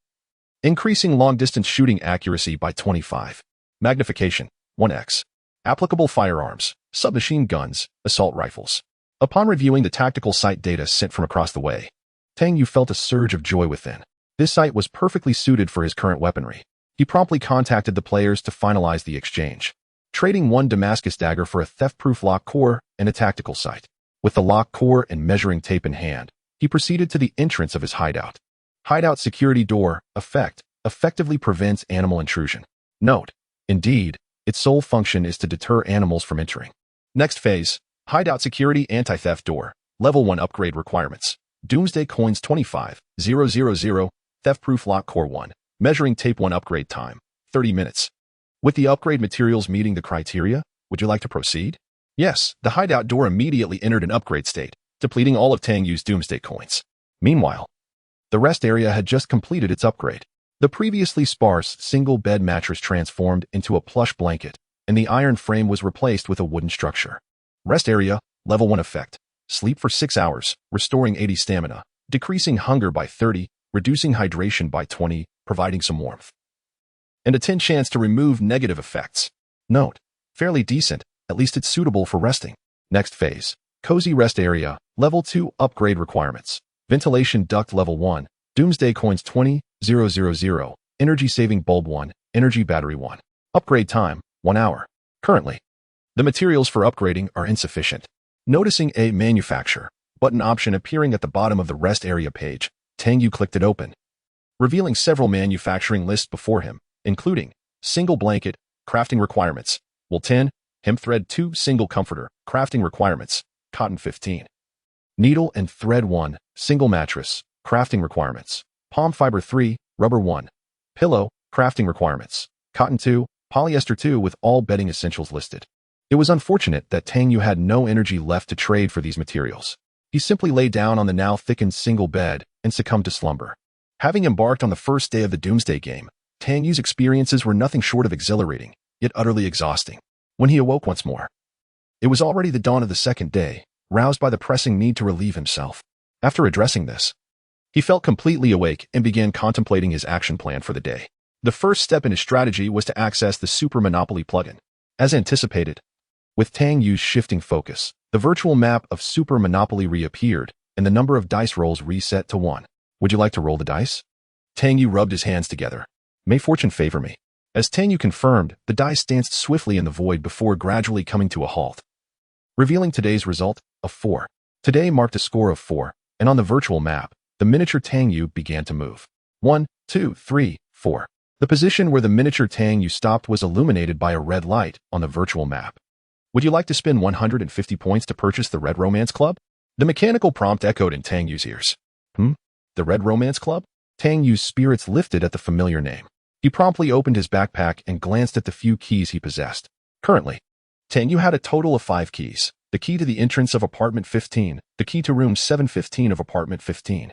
increasing long-distance shooting accuracy by 25. Magnification. 1x. Applicable firearms, submachine guns, assault rifles. Upon reviewing the tactical sight data sent from across the way, Tang Yu felt a surge of joy within. This sight was perfectly suited for his current weaponry. He promptly contacted the players to finalize the exchange, trading 1 Damascus dagger for a theft-proof lock core and a tactical sight. With the lock core and measuring tape in hand, he proceeded to the entrance of his hideout. Hideout security door, effect, effectively prevents animal intrusion. Note, indeed, its sole function is to deter animals from entering. Next phase, hideout security anti-theft door, level 1 upgrade requirements. Doomsday coins 25,000, theft-proof lock core 1, measuring tape 1 upgrade time, 30 minutes. With the upgrade materials meeting the criteria, would you like to proceed? Yes, the hideout door immediately entered an upgrade state, depleting all of Tang Yu's Doomsday coins. Meanwhile, the rest area had just completed its upgrade. The previously sparse single-bed mattress transformed into a plush blanket, and the iron frame was replaced with a wooden structure. Rest area, level 1 effect. Sleep for 6 hours, restoring 80 stamina, decreasing hunger by 30, reducing hydration by 20, providing some warmth. And a 10 chance to remove negative effects. Note, fairly decent, at least it's suitable for resting. Next phase, cozy rest area, level 2 upgrade requirements. Ventilation duct level 1, doomsday coins 20,000, energy saving bulb 1, energy battery 1. Upgrade time, 1 hour. Currently, the materials for upgrading are insufficient. Noticing a manufacture button option appearing at the bottom of the rest area page, Tang Yu clicked it open, revealing several manufacturing lists before him, including single blanket, crafting requirements, wool 10, hemp thread 2, single comforter, crafting requirements, cotton 15. Needle and thread 1, single mattress, crafting requirements, palm fiber 3, rubber 1. Pillow, crafting requirements, cotton 2, polyester 2 with all bedding essentials listed. It was unfortunate that Tang Yu had no energy left to trade for these materials. He simply lay down on the now thickened single bed and succumbed to slumber. Having embarked on the first day of the Doomsday game, Tang Yu's experiences were nothing short of exhilarating, yet utterly exhausting. When he awoke once more, it was already the dawn of the second day, roused by the pressing need to relieve himself. After addressing this, he felt completely awake and began contemplating his action plan for the day. The first step in his strategy was to access the Super Monopoly plugin. As anticipated, with Tang Yu's shifting focus, the virtual map of Super Monopoly reappeared, and the number of dice rolls reset to 1. Would you like to roll the dice? Tang Yu rubbed his hands together. May fortune favor me. As Tang Yu confirmed, the dice danced swiftly in the void before gradually coming to a halt, revealing today's result, a 4. Today marked a score of 4, and on the virtual map, the miniature Tang Yu began to move. 1, 2, 3, 4. The position where the miniature Tang Yu stopped was illuminated by a red light on the virtual map. Would you like to spend 150 points to purchase the Red Romance Club? The mechanical prompt echoed in Tang Yu's ears. The Red Romance Club? Tang Yu's spirits lifted at the familiar name. He promptly opened his backpack and glanced at the few keys he possessed. Currently, Tang Yu had a total of 5 keys. The key to the entrance of apartment 15, the key to room 715 of apartment 15,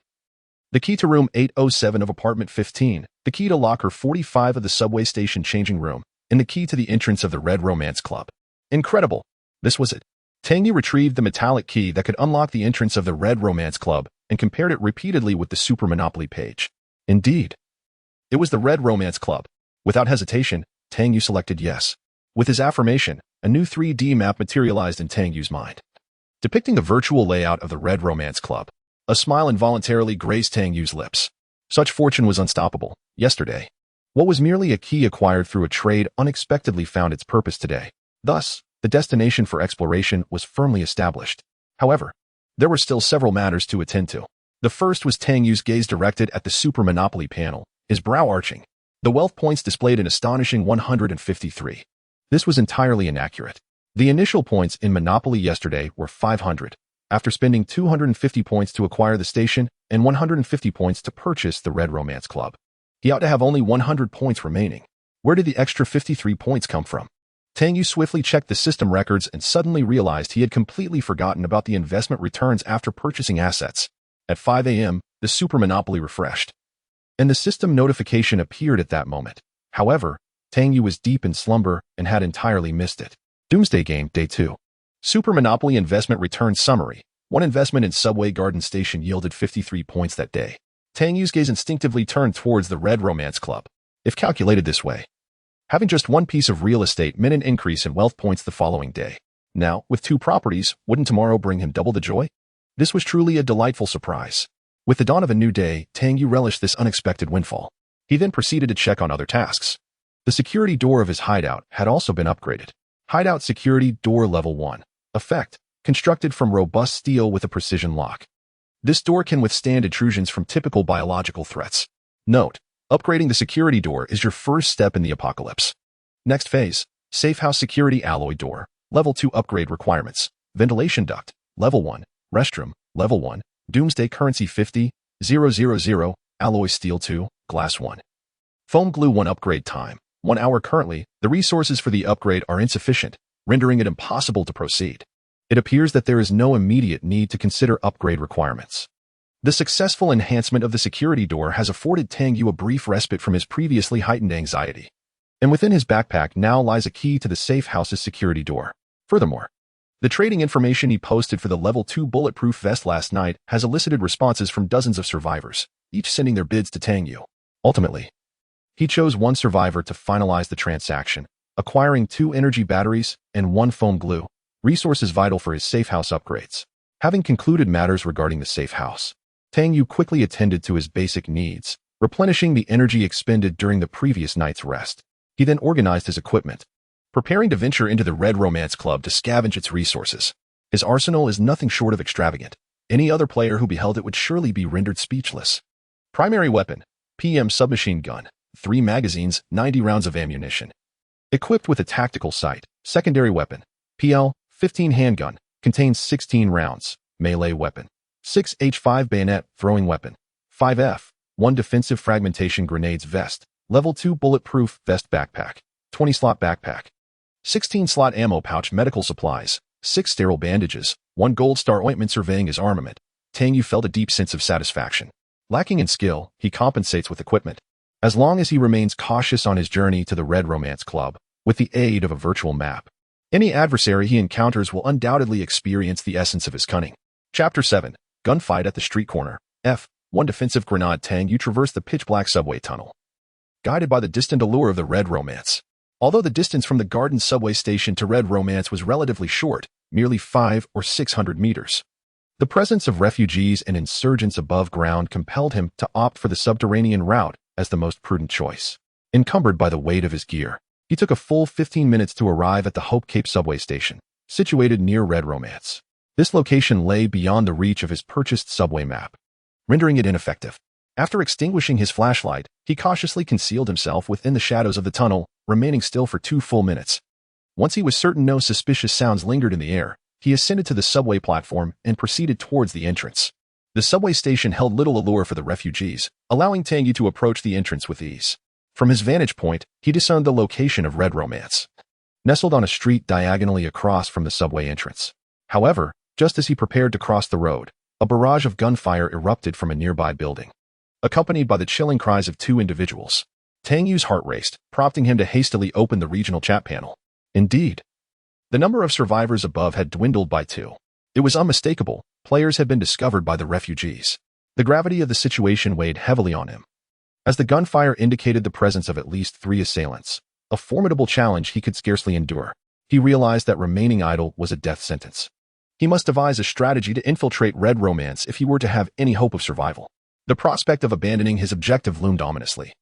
the key to room 807 of apartment 15, the key to locker 45 of the subway station changing room, and the key to the entrance of the Red Romance Club. Incredible. This was it. Tang Yu retrieved the metallic key that could unlock the entrance of the Red Romance Club and compared it repeatedly with the Super Monopoly page. Indeed, it was the Red Romance Club. Without hesitation, Tang Yu selected yes. With his affirmation, a new 3D map materialized in Tang Yu's mind, depicting the virtual layout of the Red Romance Club. A smile involuntarily graced Tang Yu's lips. Such fortune was unstoppable. Yesterday, what was merely a key acquired through a trade unexpectedly found its purpose today. Thus, the destination for exploration was firmly established. However, there were still several matters to attend to. The first was Tang Yu's gaze directed at the Super Monopoly panel, his brow arching. The wealth points displayed an astonishing 153. This was entirely inaccurate. The initial points in Monopoly yesterday were 500, after spending 250 points to acquire the station and 150 points to purchase the Red Romance Club. He ought to have only 100 points remaining. Where did the extra 53 points come from? Tang Yu swiftly checked the system records and suddenly realized he had completely forgotten about the investment returns after purchasing assets. At 5 a.m., the Super Monopoly refreshed, and the system notification appeared at that moment. However, Tang Yu was deep in slumber and had entirely missed it. Doomsday Game, Day 2. Super Monopoly Investment Return Summary. One investment in Subway Garden Station yielded 53 points that day. Tang Yu's gaze instinctively turned towards the Red Romance Club. If calculated this way, having just one piece of real estate meant an increase in wealth points the following day. Now, with 2 properties, wouldn't tomorrow bring him double the joy? This was truly a delightful surprise. With the dawn of a new day, Tang Yu relished this unexpected windfall. He then proceeded to check on other tasks. The security door of his hideout had also been upgraded. Hideout Security Door Level 1. Effect. Constructed from robust steel with a precision lock. This door can withstand intrusions from typical biological threats. Note, upgrading the security door is your first step in the apocalypse. Next phase, Safe House Security Alloy Door, Level 2 Upgrade Requirements, Ventilation Duct, Level 1, Restroom, Level 1, Doomsday Currency 50,000, Alloy Steel 2, Glass 1. Foam Glue 1 Upgrade Time, 1 hour currently, the resources for the upgrade are insufficient, rendering it impossible to proceed. It appears that there is no immediate need to consider upgrade requirements. The successful enhancement of the security door has afforded Tang Yu a brief respite from his previously heightened anxiety. And within his backpack now lies a key to the safe house's security door. Furthermore, the trading information he posted for the Level 2 bulletproof vest last night has elicited responses from dozens of survivors. each sending their bids to Tang Yu. Ultimately, he chose one survivor to finalize the transaction, acquiring 2 energy batteries and 1 foam glue, resources vital for his safe house upgrades. Having concluded matters regarding the safe house, Tang Yu quickly attended to his basic needs, replenishing the energy expended during the previous night's rest. He then organized his equipment, preparing to venture into the Red Romance Club to scavenge its resources. His arsenal is nothing short of extravagant. Any other player who beheld it would surely be rendered speechless. Primary weapon, PM submachine gun, 3 magazines, 90 rounds of ammunition. Equipped with a tactical sight. Secondary weapon, PL, 15 handgun, contains 16 rounds. Melee weapon, 6H5 bayonet throwing weapon, 5F, 1 defensive fragmentation grenades vest, level 2 bulletproof vest backpack, 20 slot backpack, 16 slot ammo pouch medical supplies, 6 sterile bandages, 1 gold star ointment. Surveying his armament, Tang Yu felt a deep sense of satisfaction. Lacking in skill, he compensates with equipment. As long as he remains cautious on his journey to the Red Romance Club, with the aid of a virtual map, any adversary he encounters will undoubtedly experience the essence of his cunning. Chapter 7. Gunfight at the Street Corner. F1 Defensive Grenade. Tang Yu traversed the pitch-black subway tunnel, guided by the distant allure of the Red Romance. Although the distance from the Garden subway station to Red Romance was relatively short, merely 500 or 600 meters, the presence of refugees and insurgents above ground compelled him to opt for the subterranean route as the most prudent choice. Encumbered by the weight of his gear, he took a full 15 minutes to arrive at the Hope Cape subway station, situated near Red Romance. This location lay beyond the reach of his purchased subway map, rendering it ineffective. After extinguishing his flashlight, he cautiously concealed himself within the shadows of the tunnel, remaining still for 2 full minutes. Once he was certain no suspicious sounds lingered in the air, he ascended to the subway platform and proceeded towards the entrance. The subway station held little allure for the refugees, allowing Tang Yu to approach the entrance with ease. From his vantage point, he discerned the location of Red Romance, nestled on a street diagonally across from the subway entrance. However, just as he prepared to cross the road, a barrage of gunfire erupted from a nearby building, accompanied by the chilling cries of 2 individuals. Tang Yu's heart raced, prompting him to hastily open the regional chat panel. Indeed, the number of survivors above had dwindled by 2. It was unmistakable. Players had been discovered by the refugees. The gravity of the situation weighed heavily on him, as the gunfire indicated the presence of at least 3 assailants, a formidable challenge he could scarcely endure. He realized that remaining idle was a death sentence. He must devise a strategy to infiltrate Red Romance if he were to have any hope of survival. The prospect of abandoning his objective loomed ominously,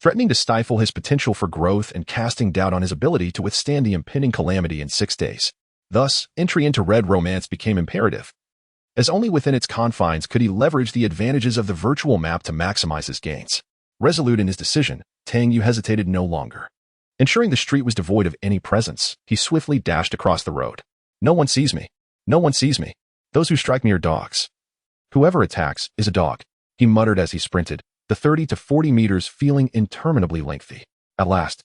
threatening to stifle his potential for growth and casting doubt on his ability to withstand the impending calamity in 6 days. Thus, entry into Red Romance became imperative, as only within its confines could he leverage the advantages of the virtual map to maximize his gains. Resolute in his decision, Tang Yu hesitated no longer. Ensuring the street was devoid of any presence, he swiftly dashed across the road. No one sees me. No one sees me. Those who strike me are dogs. Whoever attacks is a dog, he muttered as he sprinted, the 30 to 40 meters feeling interminably lengthy. At last,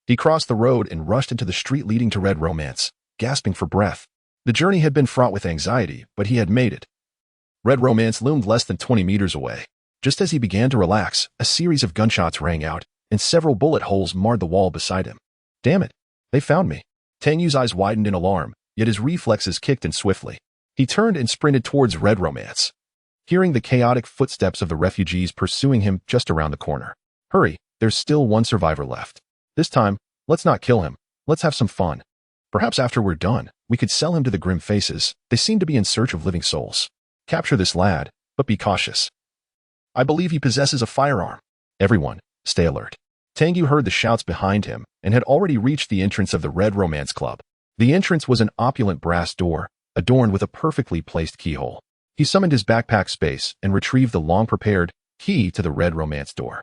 he crossed the road and rushed into the street leading to Red Romance, gasping for breath. The journey had been fraught with anxiety, but he had made it. Red Romance loomed less than 20 meters away. Just as he began to relax, a series of gunshots rang out, and several bullet holes marred the wall beside him. Damn it, they found me. Tang Yu's eyes widened in alarm, yet his reflexes kicked in swiftly. He turned and sprinted towards Red Romance, hearing the chaotic footsteps of the refugees pursuing him just around the corner. Hurry, there's still 1 survivor left. This time, let's not kill him. Let's have some fun. Perhaps after we're done, we could sell him to the grim faces. They seem to be in search of living souls. Capture this lad, but be cautious. I believe he possesses a firearm. Everyone, stay alert. Tang Yu heard the shouts behind him and had already reached the entrance of the Red Romance Club. The entrance was an opulent brass door, adorned with a perfectly placed keyhole. He summoned his backpack space and retrieved the long-prepared key to the Red Romance door.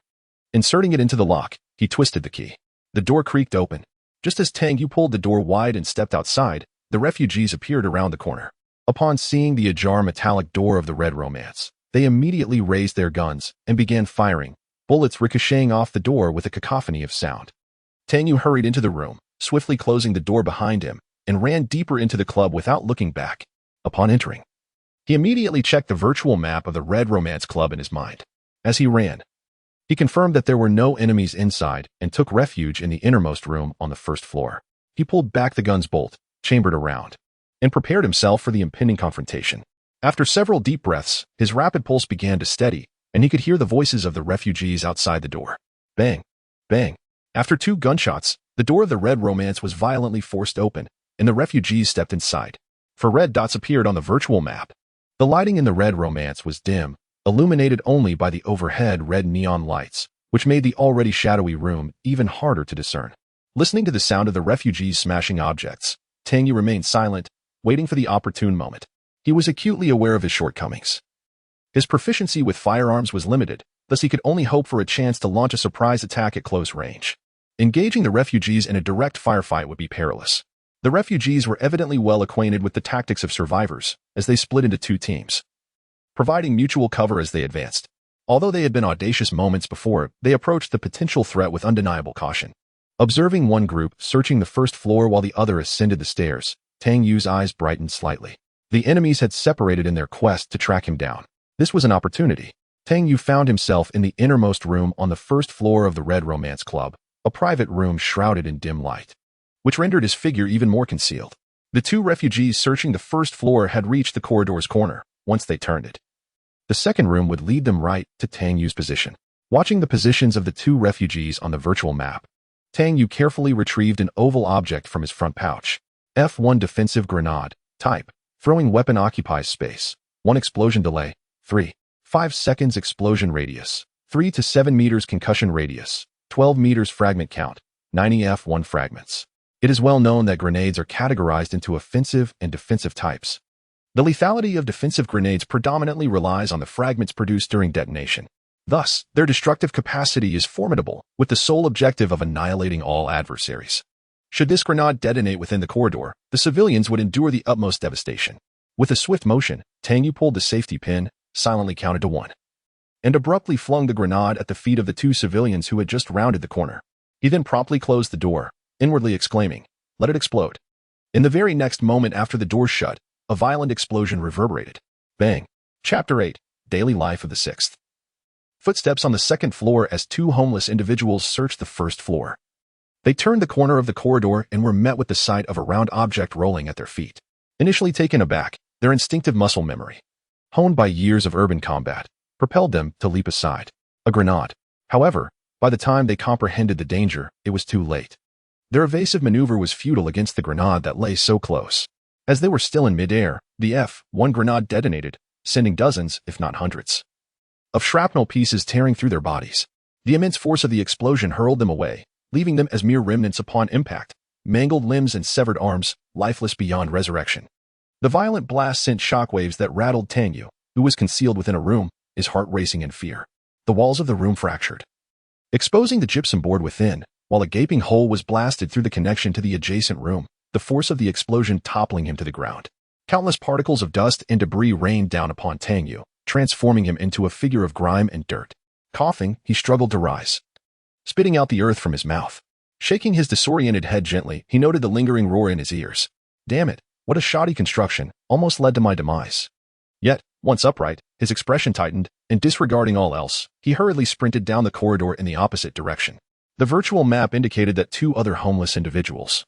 Inserting it into the lock, he twisted the key. The door creaked open. Just as Tang Yu pulled the door wide and stepped outside, the refugees appeared around the corner. Upon seeing the ajar metallic door of the Red Romance, they immediately raised their guns and began firing, bullets ricocheting off the door with a cacophony of sound. Tang Yu hurried into the room, swiftly closing the door behind him, and ran deeper into the club without looking back. Upon entering, he immediately checked the virtual map of the Red Romance Club in his mind. As he ran, he confirmed that there were no enemies inside and took refuge in the innermost room on the 1st floor. He pulled back the gun's bolt, chambered around, and prepared himself for the impending confrontation. After several deep breaths, his rapid pulse began to steady, and he could hear the voices of the refugees outside the door. Bang! Bang! After 2 gunshots, the door of the Red Romance was violently forced open, and the refugees stepped inside. 4 red dots appeared on the virtual map. The lighting in the Red Romance was dim, illuminated only by the overhead red neon lights, which made the already shadowy room even harder to discern. Listening to the sound of the refugees smashing objects, Tang Yu remained silent, waiting for the opportune moment. He was acutely aware of his shortcomings. His proficiency with firearms was limited, thus he could only hope for a chance to launch a surprise attack at close range. Engaging the refugees in a direct firefight would be perilous. The refugees were evidently well acquainted with the tactics of survivors, as they split into 2 teams, providing mutual cover as they advanced. Although they had been audacious moments before, they approached the potential threat with undeniable caution. Observing one group searching the first floor while the other ascended the stairs, Tang Yu's eyes brightened slightly. The enemies had separated in their quest to track him down. This was an opportunity. Tang Yu found himself in the innermost room on the first floor of the Red Romance Club, a private room shrouded in dim light, which rendered his figure even more concealed. The 2 refugees searching the first floor had reached the corridor's corner once they turned it. The second room would lead them right to Tang Yu's position. Watching the positions of the 2 refugees on the virtual map, Tang Yu carefully retrieved an oval object from his front pouch. F1 defensive grenade. Type: throwing weapon occupies space. 1 explosion delay. 3. 5 seconds explosion radius. 3 to 7 meters concussion radius. 12 meters fragment count. 90 F1 fragments. It is well known that grenades are categorized into offensive and defensive types. The lethality of defensive grenades predominantly relies on the fragments produced during detonation. Thus, their destructive capacity is formidable, with the sole objective of annihilating all adversaries. Should this grenade detonate within the corridor, the civilians would endure the utmost devastation. With a swift motion, Tang Yu pulled the safety pin, silently counted to 1, and abruptly flung the grenade at the feet of the 2 civilians who had just rounded the corner. He then promptly closed the door, inwardly exclaiming, "Let it explode." In the very next moment after the door shut, a violent explosion reverberated. Bang! Chapter 8, Daily Life of the 6th. Footsteps on the second floor as 2 homeless individuals searched the first floor. They turned the corner of the corridor and were met with the sight of a round object rolling at their feet. Initially taken aback, their instinctive muscle memory, honed by years of urban combat, propelled them to leap aside. A grenade. However, by the time they comprehended the danger, it was too late. Their evasive maneuver was futile against the grenade that lay so close. As they were still in midair, the F1 grenade detonated, sending dozens, if not hundreds, of shrapnel pieces tearing through their bodies. The immense force of the explosion hurled them away, leaving them as mere remnants upon impact, mangled limbs and severed arms, lifeless beyond resurrection. The violent blast sent shockwaves that rattled Tang Yu, who was concealed within a room, his heart racing in fear. The walls of the room fractured, exposing the gypsum board within, while a gaping hole was blasted through the connection to the adjacent room, the force of the explosion toppling him to the ground. Countless particles of dust and debris rained down upon Tang Yu, transforming him into a figure of grime and dirt. Coughing, he struggled to rise, spitting out the earth from his mouth. Shaking his disoriented head gently, he noted the lingering roar in his ears. Damn it, what a shoddy construction, almost led to my demise. Yet, once upright, his expression tightened, and disregarding all else, he hurriedly sprinted down the corridor in the opposite direction. The virtual map indicated that 2 other homeless individuals,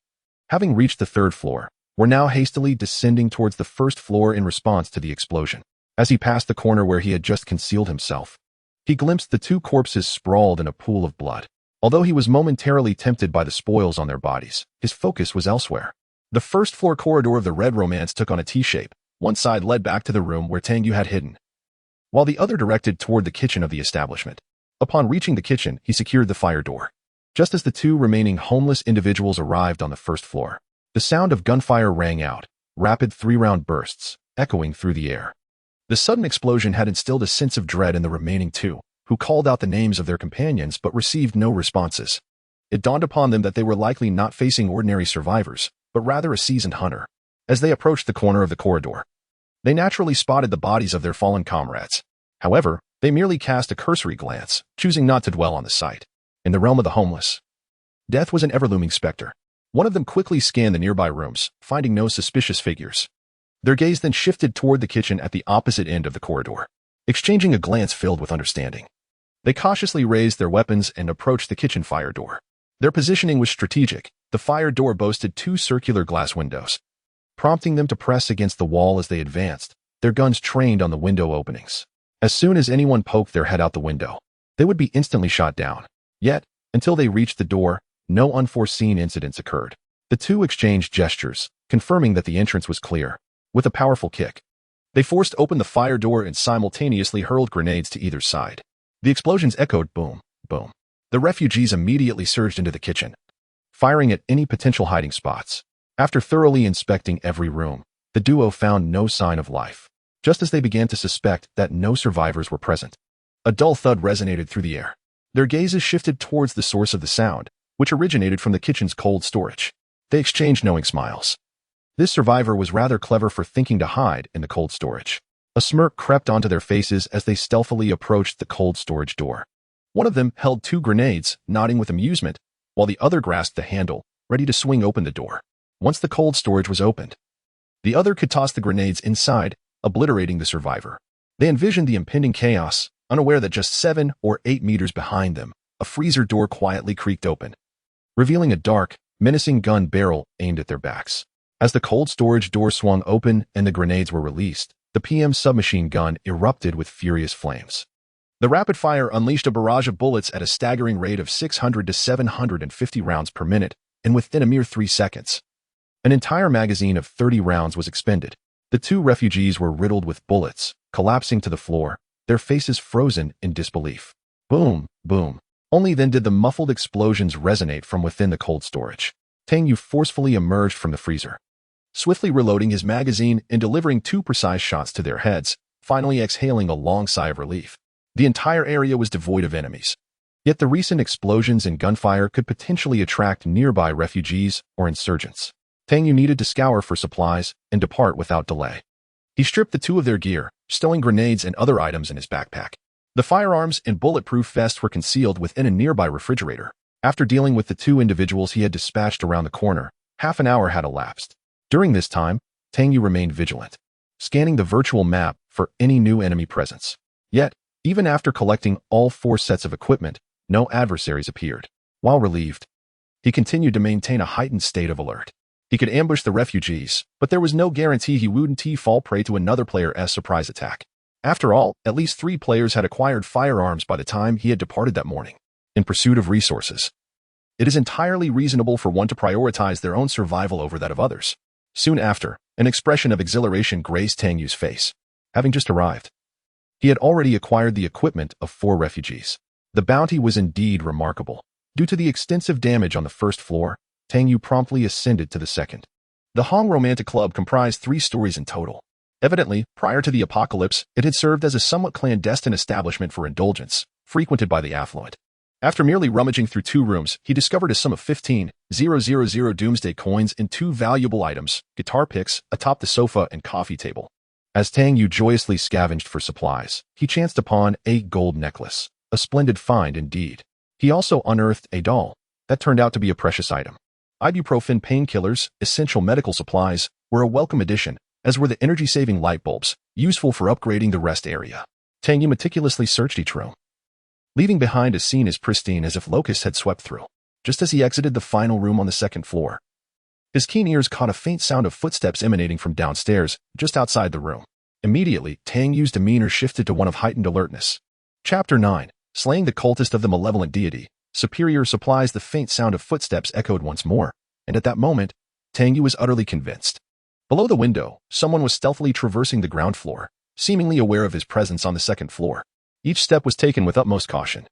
having reached the 3rd floor, were now hastily descending towards the 1st floor in response to the explosion. As he passed the corner where he had just concealed himself, he glimpsed the 2 corpses sprawled in a pool of blood. Although he was momentarily tempted by the spoils on their bodies, his focus was elsewhere. The 1st floor corridor of the Red Romance took on a T-shape. One side led back to the room where Tang Yu had hidden, while the other directed toward the kitchen of the establishment. Upon reaching the kitchen, he secured the fire door. Just as the 2 remaining homeless individuals arrived on the 1st floor, the sound of gunfire rang out, rapid 3-round bursts, echoing through the air. The sudden explosion had instilled a sense of dread in the remaining 2, who called out the names of their companions but received no responses. It dawned upon them that they were likely not facing ordinary survivors, but rather a seasoned hunter. As they approached the corner of the corridor, they naturally spotted the bodies of their fallen comrades. However, they merely cast a cursory glance, choosing not to dwell on the sight. In the realm of the homeless, death was an ever-looming specter. One of them quickly scanned the nearby rooms, finding no suspicious figures. Their gaze then shifted toward the kitchen at the opposite end of the corridor, exchanging a glance filled with understanding. They cautiously raised their weapons and approached the kitchen fire door. Their positioning was strategic. The fire door boasted 2 circular glass windows, prompting them to press against the wall as they advanced, their guns trained on the window openings. As soon as anyone poked their head out the window, they would be instantly shot down. Yet, until they reached the door, no unforeseen incidents occurred. The two exchanged gestures, confirming that the entrance was clear. With a powerful kick, they forced open the fire door and simultaneously hurled grenades to either side. The explosions echoed boom, boom. The refugees immediately surged into the kitchen, firing at any potential hiding spots. After thoroughly inspecting every room, the duo found no sign of life, just as they began to suspect that no survivors were present. A dull thud resonated through the air. Their gazes shifted towards the source of the sound, which originated from the kitchen's cold storage. They exchanged knowing smiles. This survivor was rather clever for thinking to hide in the cold storage. A smirk crept onto their faces as they stealthily approached the cold storage door. One of them held 2 grenades, nodding with amusement, while the other grasped the handle, ready to swing open the door. Once the cold storage was opened, the other could toss the grenades inside, obliterating the survivor. They envisioned the impending chaos, unaware that just 7 or 8 meters behind them, a freezer door quietly creaked open, revealing a dark, menacing gun barrel aimed at their backs. As the cold storage door swung open and the grenades were released, the PM submachine gun erupted with furious flames. The rapid fire unleashed a barrage of bullets at a staggering rate of 600 to 750 rounds per minute, and within a mere 3 seconds, an entire magazine of 30 rounds was expended. The 2 refugees were riddled with bullets, collapsing to the floor, their faces frozen in disbelief. Boom, boom. Only then did the muffled explosions resonate from within the cold storage. Tang Yu forcefully emerged from the freezer, swiftly reloading his magazine and delivering 2 precise shots to their heads, finally exhaling a long sigh of relief. The entire area was devoid of enemies. Yet the recent explosions and gunfire could potentially attract nearby refugees or insurgents. Tang Yu needed to scour for supplies and depart without delay. He stripped the 2 of their gear, stowing grenades and other items in his backpack. The firearms and bulletproof vests were concealed within a nearby refrigerator. After dealing with the 2 individuals he had dispatched around the corner, half an hour had elapsed. During this time, Tang Yu remained vigilant, scanning the virtual map for any new enemy presence. Yet, even after collecting all 4 sets of equipment, no adversaries appeared. While relieved, he continued to maintain a heightened state of alert. He could ambush the refugees, but there was no guarantee he wouldn't fall prey to another player's surprise attack. After all, at least 3 players had acquired firearms by the time he had departed that morning. In pursuit of resources, it is entirely reasonable for one to prioritize their own survival over that of others. Soon after, an expression of exhilaration graced Tang Yu's face. Having just arrived, he had already acquired the equipment of 4 refugees. The bounty was indeed remarkable. Due to the extensive damage on the first floor, Tang Yu promptly ascended to the second. The Hong Romantic Club comprised 3 stories in total. Evidently, prior to the apocalypse, it had served as a somewhat clandestine establishment for indulgence, frequented by the affluent. After merely rummaging through 2 rooms, he discovered a sum of 15,000 doomsday coins and 2 valuable items, guitar picks, atop the sofa and coffee table. As Tang Yu joyously scavenged for supplies, he chanced upon a gold necklace, a splendid find indeed. He also unearthed a doll that turned out to be a precious item. Ibuprofen painkillers, essential medical supplies, were a welcome addition, as were the energy-saving light bulbs, useful for upgrading the rest area. Tang Yu meticulously searched each room, leaving behind a scene as pristine as if locusts had swept through. Just as he exited the final room on the 2nd floor, his keen ears caught a faint sound of footsteps emanating from downstairs, just outside the room. Immediately, Tang Yu's demeanor shifted to one of heightened alertness. Chapter 9. Slaying the cultist of the malevolent deity. Superior supplies. The faint sound of footsteps echoed once more, and at that moment, Tang Yu was utterly convinced. Below the window, someone was stealthily traversing the ground floor, seemingly aware of his presence on the 2nd floor. Each step was taken with utmost caution.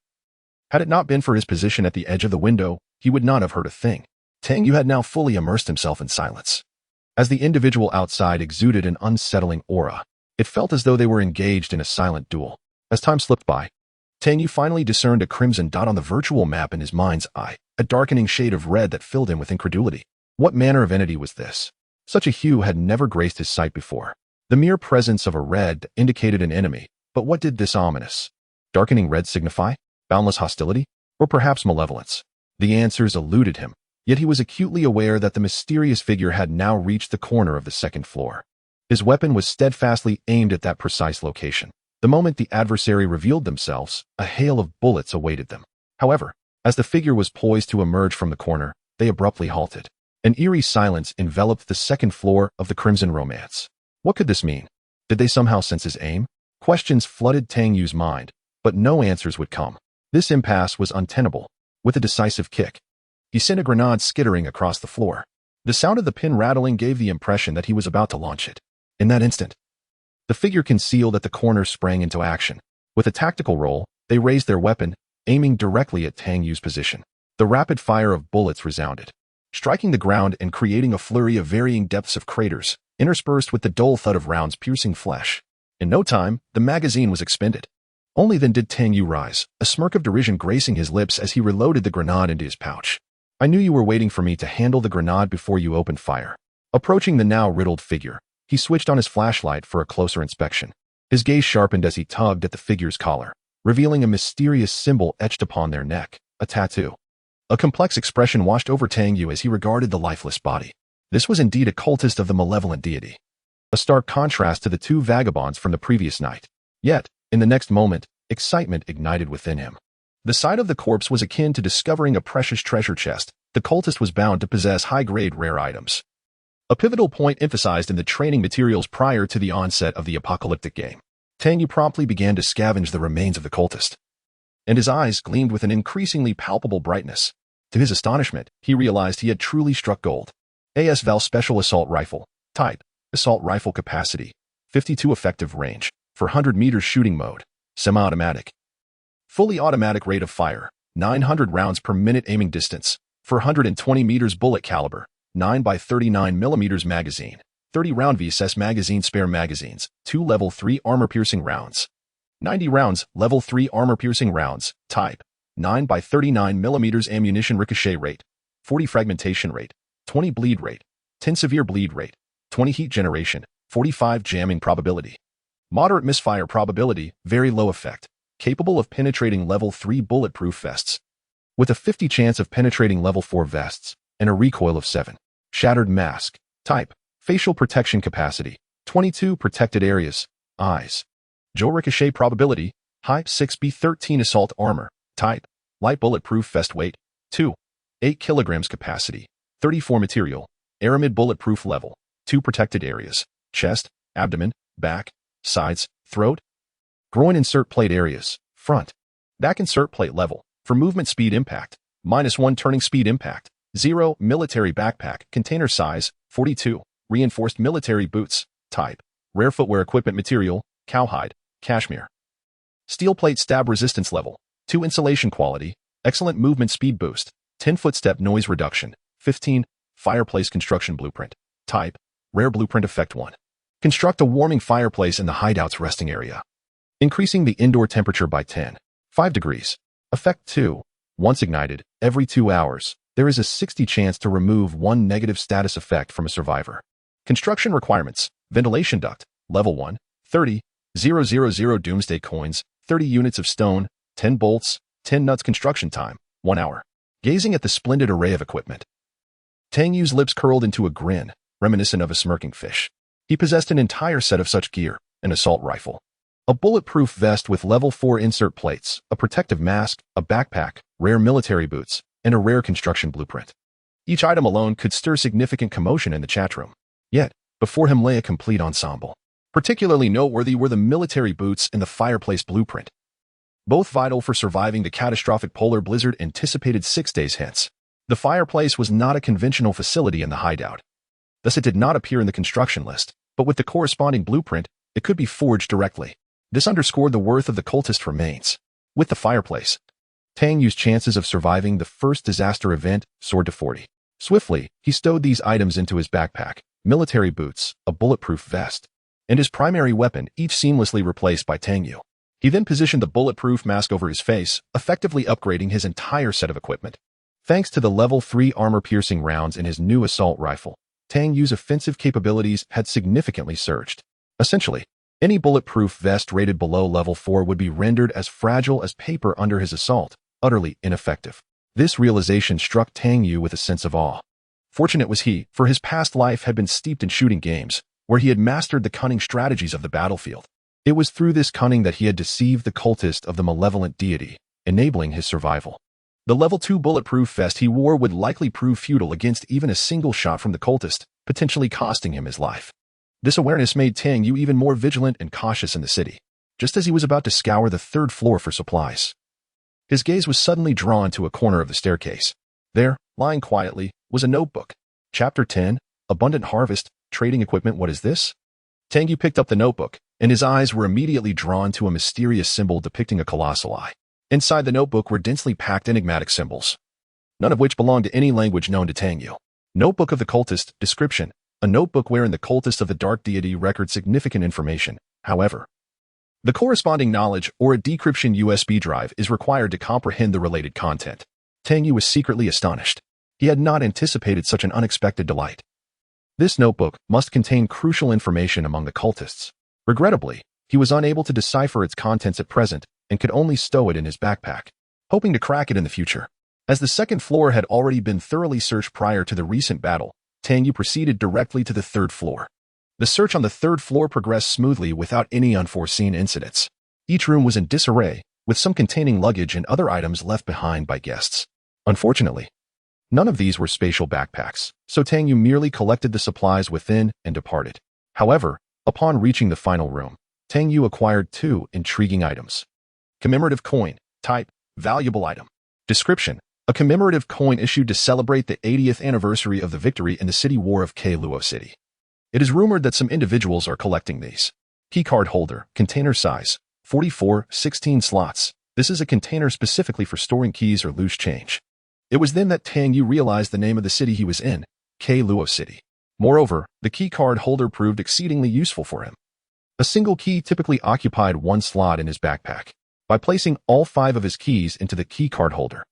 Had it not been for his position at the edge of the window, he would not have heard a thing. Tang Yu had now fully immersed himself in silence. As the individual outside exuded an unsettling aura, it felt as though they were engaged in a silent duel. As time slipped by, Tang Yu finally discerned a crimson dot on the virtual map in his mind's eye, a darkening shade of red that filled him with incredulity. What manner of entity was this? Such a hue had never graced his sight before. The mere presence of a red indicated an enemy, but what did this ominous, darkening red signify? Boundless hostility? Or perhaps malevolence? The answers eluded him, yet he was acutely aware that the mysterious figure had now reached the corner of the 2nd floor. His weapon was steadfastly aimed at that precise location. The moment the adversary revealed themselves, a hail of bullets awaited them. However, as the figure was poised to emerge from the corner, they abruptly halted. An eerie silence enveloped the 2nd floor of the Crimson Romance. What could this mean? Did they somehow sense his aim? Questions flooded Tang Yu's mind, but no answers would come. This impasse was untenable. With a decisive kick, he sent a grenade skittering across the floor. The sound of the pin rattling gave the impression that he was about to launch it. In that instant, the figure concealed at the corner sprang into action. With a tactical roll, they raised their weapon, aiming directly at Tang Yu's position. The rapid fire of bullets resounded, striking the ground and creating a flurry of varying depths of craters, interspersed with the dull thud of rounds piercing flesh. In no time, the magazine was expended. Only then did Tang Yu rise, a smirk of derision gracing his lips as he reloaded the grenade into his pouch. I knew you were waiting for me to handle the grenade before you opened fire. Approaching the now riddled figure, he switched on his flashlight for a closer inspection. His gaze sharpened as he tugged at the figure's collar, revealing a mysterious symbol etched upon their neck, a tattoo. A complex expression washed over Tang Yu as he regarded the lifeless body. This was indeed a cultist of the malevolent deity. A stark contrast to the two vagabonds from the previous night. Yet, in the next moment, excitement ignited within him. The sight of the corpse was akin to discovering a precious treasure chest. The cultist was bound to possess high-grade rare items. A pivotal point emphasized in the training materials prior to the onset of the apocalyptic game. Tang Yu promptly began to scavenge the remains of the cultist, and his eyes gleamed with an increasingly palpable brightness. To his astonishment, he realized he had truly struck gold. AS Val Special Assault Rifle. Type: Assault Rifle Capacity. 52 Effective Range. For 100 meters shooting mode. Semi-automatic. Fully automatic rate of fire. 900 rounds per minute aiming distance. For 120 meters bullet caliber. 9 by 39 millimeters magazine. 30 round VSS magazine spare magazines. 2 level 3 armor-piercing rounds. 90 rounds, level 3 armor-piercing rounds. Type: 9 by 39 millimeters ammunition ricochet rate. 40 fragmentation rate. 20 bleed rate. 10 severe bleed rate. 20 heat generation. 45 jamming probability. Moderate misfire probability, very low effect. Capable of penetrating level 3 bulletproof vests. With a 50 chance of penetrating level 4 vests, and a recoil of 7. Shattered mask. Type: facial protection capacity. 22 protected areas. Eyes. Joe ricochet probability. High 6B13 assault armor. Type: light bulletproof vest weight. 2. 8 kilograms capacity. 34 material. Aramid bulletproof level. 2 protected areas. Chest, abdomen, back, sides, throat. Groin insert plate areas. Front. Back insert plate level. For movement speed impact. -1 turning speed impact. 0 military backpack. Container size. 42. Reinforced military boots. Type: rare footwear equipment material. Cowhide, cashmere. Steel plate stab resistance level. 2 insulation quality. Excellent movement speed boost. 10 footstep noise reduction. 15. Fireplace construction blueprint. Type: rare blueprint effect 1. Construct a warming fireplace in the hideout's resting area, increasing the indoor temperature by 5 degrees. Effect 2. Once ignited, every 2 hours, there is a 60 chance to remove 1 negative status effect from a survivor. Construction requirements: ventilation duct, level 1, 30,000 doomsday coins, 30 units of stone, 10 bolts, 10 nuts. Construction time, 1 hour. Gazing at the splendid array of equipment, Tang Yu's lips curled into a grin, reminiscent of a smirking fish. He possessed an entire set of such gear: an assault rifle, a bulletproof vest with level 4 insert plates, a protective mask, a backpack, rare military boots, and a rare construction blueprint. Each item alone could stir significant commotion in the chat room. Yet, before him lay a complete ensemble. Particularly noteworthy were the military boots and the fireplace blueprint, both vital for surviving the catastrophic polar blizzard anticipated 6 days hence. The fireplace was not a conventional facility in the hideout. Thus it did not appear in the construction list, but with the corresponding blueprint, it could be forged directly. This underscored the worth of the cultist remains. With the fireplace, Tang Yu's chances of surviving the first disaster event soared to 40. Swiftly, he stowed these items into his backpack: military boots, a bulletproof vest, and his primary weapon, each seamlessly replaced by Tang Yu. He then positioned the bulletproof mask over his face, effectively upgrading his entire set of equipment. Thanks to the level 3 armor-piercing rounds in his new assault rifle, Tang Yu's offensive capabilities had significantly surged. Essentially, any bulletproof vest rated below level 4 would be rendered as fragile as paper under his assault, utterly ineffective. This realization struck Tang Yu with a sense of awe. Fortunate was he, for his past life had been steeped in shooting games, where he had mastered the cunning strategies of the battlefield. It was through this cunning that he had deceived the cultist of the malevolent deity, enabling his survival. The level 2 bulletproof vest he wore would likely prove futile against even a single shot from the cultist, potentially costing him his life. This awareness made Tang Yu even more vigilant and cautious in the city. just as he was about to scour the third floor for supplies. His gaze was suddenly drawn to a corner of the staircase. There, lying quietly, was a notebook. Chapter 10, Abundant Harvest, Trading Equipment. What is this? Tang Yu picked up the notebook, and his eyes were immediately drawn to a mysterious symbol depicting a colossal eye. Inside the notebook were densely packed enigmatic symbols, none of which belonged to any language known to Tang Yu. Notebook of the Cultist. Description: a notebook wherein the cultist of the dark deity records significant information. However, the corresponding knowledge or a decryption USB drive is required to comprehend the related content. Tang Yu was secretly astonished. He had not anticipated such an unexpected delight. This notebook must contain crucial information among the cultists. Regrettably, he was unable to decipher its contents at present and could only stow it in his backpack, hoping to crack it in the future. As the second floor had already been thoroughly searched prior to the recent battle, Tang Yu proceeded directly to the third floor. The search on the third floor progressed smoothly without any unforeseen incidents. Each room was in disarray, with some containing luggage and other items left behind by guests. Unfortunately, none of these were spatial backpacks, so Tang Yu merely collected the supplies within and departed. However, upon reaching the final room, Tang Yu acquired two intriguing items. Commemorative coin. Type: valuable item. Description: a commemorative coin issued to celebrate the 80th anniversary of the victory in the city war of Luo City. It is rumored that some individuals are collecting these. Keycard holder. Container size: 44/16 slots. This is a container specifically for storing keys or loose change. It was then that Tang Yu realized the name of the city he was in, Luo City. Moreover, the keycard holder proved exceedingly useful for him. A single key typically occupied one slot in his backpack. By placing all 5 of his keys into the keycard holder,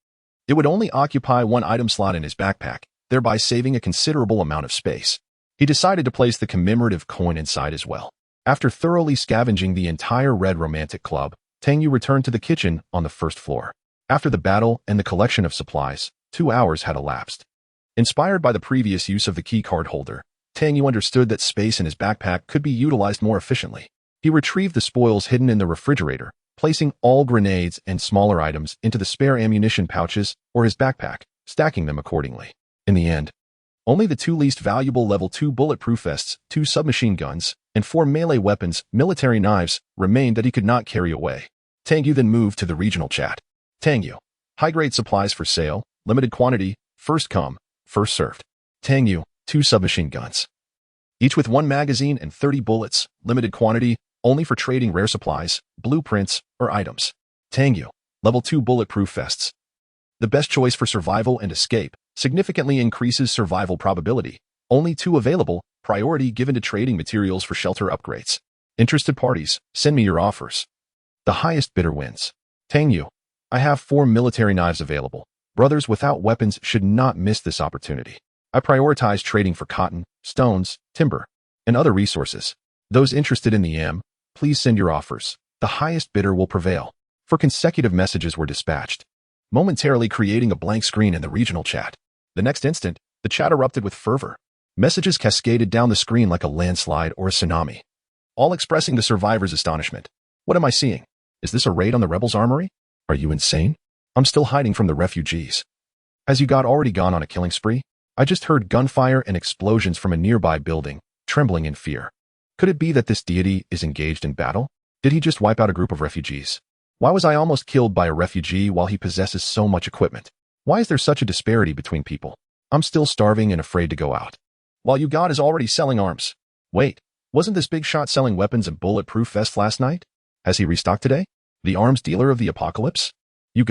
it would only occupy one item slot in his backpack, thereby saving a considerable amount of space. He decided to place the commemorative coin inside as well. After thoroughly scavenging the entire Red Romantic Club, Tang Yu returned to the kitchen on the first floor. After the battle and the collection of supplies, 2 hours had elapsed. Inspired by the previous use of the keycard holder, Tang Yu understood that space in his backpack could be utilized more efficiently. He retrieved the spoils hidden in the refrigerator, placing all grenades and smaller items into the spare ammunition pouches or his backpack, stacking them accordingly. In the end, only the 2 least valuable level 2 bulletproof vests, 2 submachine guns, and 4 melee weapons, military knives, remained that he could not carry away. Tang Yu then moved to the regional chat. Tang Yu: high-grade supplies for sale, limited quantity, first come, first served. Tang Yu: 2 submachine guns, each with 1 magazine and 30 bullets, limited quantity, only for trading rare supplies, blueprints, or items. Tang Yu: level 2 bulletproof vests. The best choice for survival and escape, significantly increases survival probability. Only 2 available, priority given to trading materials for shelter upgrades. Interested parties, send me your offers. The highest bidder wins. Tang Yu: I have 4 military knives available. Brothers without weapons should not miss this opportunity. I prioritize trading for cotton, stones, timber, and other resources. Those interested in the please send your offers. The highest bidder will prevail. 4 consecutive messages were dispatched, momentarily creating a blank screen in the regional chat. The next instant, the chat erupted with fervor. Messages cascaded down the screen like a landslide or a tsunami, all expressing the survivors' astonishment. What am I seeing? Is this a raid on the rebels' armory? Are you insane? I'm still hiding from the refugees. Has you already gone on a killing spree? I just heard gunfire and explosions from a nearby building, trembling in fear. Could it be that this deity is engaged in battle? Did he just wipe out a group of refugees? Why was I almost killed by a refugee while he possesses so much equipment? Why is there such a disparity between people? I'm still starving and afraid to go out, while you is already selling arms. Wait, wasn't this big shot selling weapons and bulletproof vests last night? Has he restocked today? The arms dealer of the apocalypse? You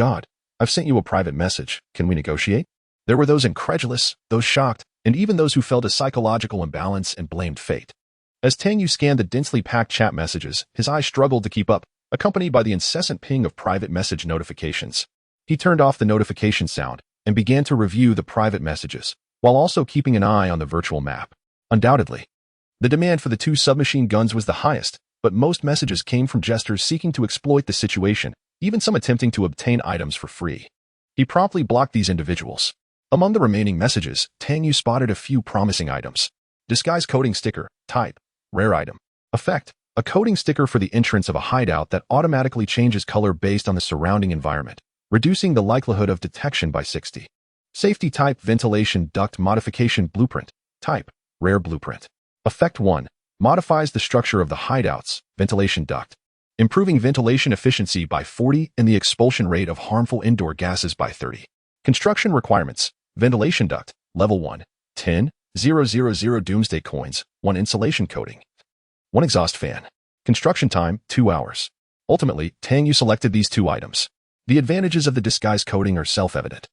I've sent you a private message. Can we negotiate? There were those incredulous, those shocked, and even those who felt a psychological imbalance and blamed fate. As Tang Yu scanned the densely packed chat messages, his eyes struggled to keep up, accompanied by the incessant ping of private message notifications. He turned off the notification sound and began to review the private messages, while also keeping an eye on the virtual map. Undoubtedly, the demand for the 2 submachine guns was the highest, but most messages came from jesters seeking to exploit the situation, even some attempting to obtain items for free. He promptly blocked these individuals. Among the remaining messages, Tang Yu spotted a few promising items. Disguise coating sticker, type, rare item. Effect, a coating sticker for the entrance of a hideout that automatically changes color based on the surrounding environment, reducing the likelihood of detection by 60. Safety type, ventilation duct modification blueprint, type, rare blueprint. Effect 1, modifies the structure of the hideout's ventilation duct. improving ventilation efficiency by 40 and the expulsion rate of harmful indoor gases by 30. Construction requirements: ventilation duct, level 1, 10,000 doomsday coins, 1 insulation coating, 1 exhaust fan. Construction time, 2 hours. Ultimately, Tang Yu selected these 2 items. The advantages of the disguise coating are self-evident.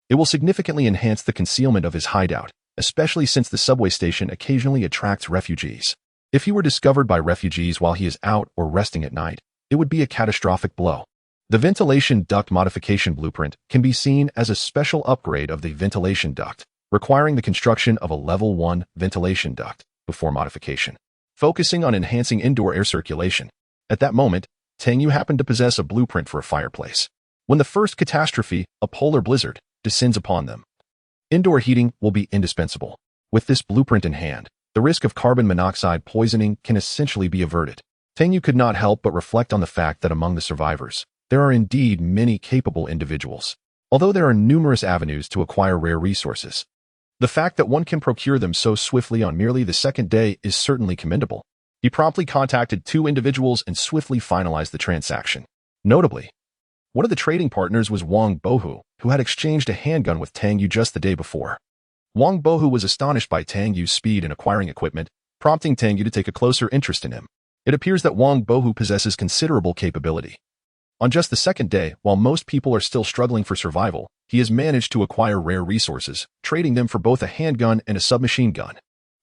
It will significantly enhance the concealment of his hideout, especially since the subway station occasionally attracts refugees. If he were discovered by refugees while he is out or resting at night, it would be a catastrophic blow. The ventilation duct modification blueprint can be seen as a special upgrade of the ventilation duct, requiring the construction of a level 1 ventilation duct before modification, focusing on enhancing indoor air circulation. At that moment, Tang Yu happened to possess a blueprint for a fireplace. When the first catastrophe, a polar blizzard, descends upon them, indoor heating will be indispensable. With this blueprint in hand, the risk of carbon monoxide poisoning can essentially be averted. Tang Yu could not help but reflect on the fact that among the survivors, there are indeed many capable individuals. Although there are numerous avenues to acquire rare resources, the fact that one can procure them so swiftly on merely the second day is certainly commendable. He promptly contacted 2 individuals and swiftly finalized the transaction. Notably, one of the trading partners was Wang Bohu, who had exchanged a handgun with Tang Yu just the day before. Wang Bohu was astonished by Tang Yu's speed in acquiring equipment, prompting Tang Yu to take a closer interest in him. It appears that Wang Bohu possesses considerable capability. On just the second day, while most people are still struggling for survival, he has managed to acquire rare resources, trading them for both a handgun and a submachine gun.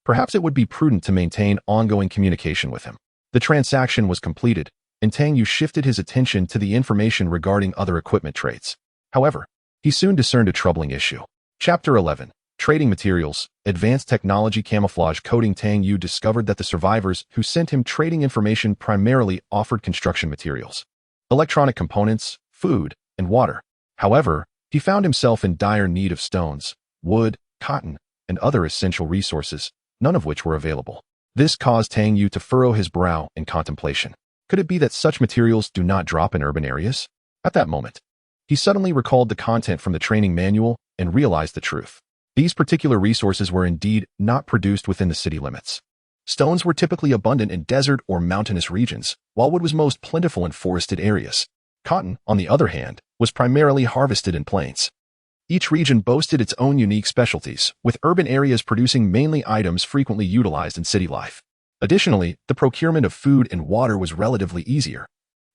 Perhaps it would be prudent to maintain ongoing communication with him. The transaction was completed, and Tang Yu shifted his attention to the information regarding other equipment trades. However, he soon discerned a troubling issue. Chapter 11. Trading Materials, Advanced Technology Camouflage Coating. Tang Yu discovered that the survivors who sent him trading information primarily offered construction materials, electronic components, food, and water. However, he found himself in dire need of stones, wood, cotton, and other essential resources, none of which were available. This caused Tang Yu to furrow his brow in contemplation. Could it be that such materials do not drop in urban areas? At that moment, he suddenly recalled the content from the training manual and realized the truth. These particular resources were indeed not produced within the city limits. Stones were typically abundant in desert or mountainous regions, while wood was most plentiful in forested areas. Cotton, on the other hand, was primarily harvested in plains. Each region boasted its own unique specialties, with urban areas producing mainly items frequently utilized in city life. Additionally, the procurement of food and water was relatively easier,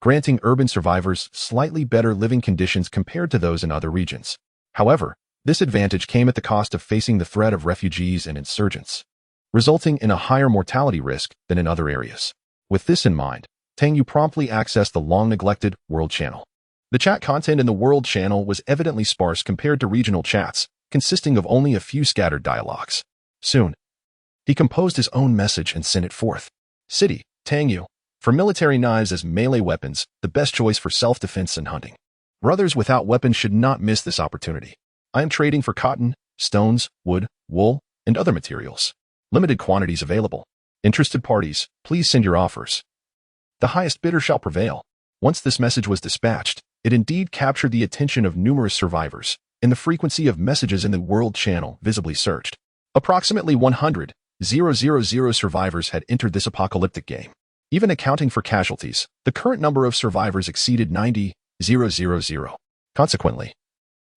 granting urban survivors slightly better living conditions compared to those in other regions. However, this advantage came at the cost of facing the threat of refugees and insurgents, resulting in a higher mortality risk than in other areas. With this in mind, Tang Yu promptly accessed the long-neglected World Channel. The chat content in the World Channel was evidently sparse compared to regional chats, consisting of only a few scattered dialogues. Soon, he composed his own message and sent it forth. City, Tang Yu. For military knives as melee weapons, the best choice for self-defense and hunting. Brothers without weapons should not miss this opportunity. I am trading for cotton, stones, wood, wool, and other materials. Limited quantities available. Interested parties, please send your offers. The highest bidder shall prevail. Once this message was dispatched, it indeed captured the attention of numerous survivors, and the frequency of messages in the World Channel visibly surged. Approximately 100,000 survivors had entered this apocalyptic game. Even accounting for casualties, the current number of survivors exceeded 90,000. Consequently,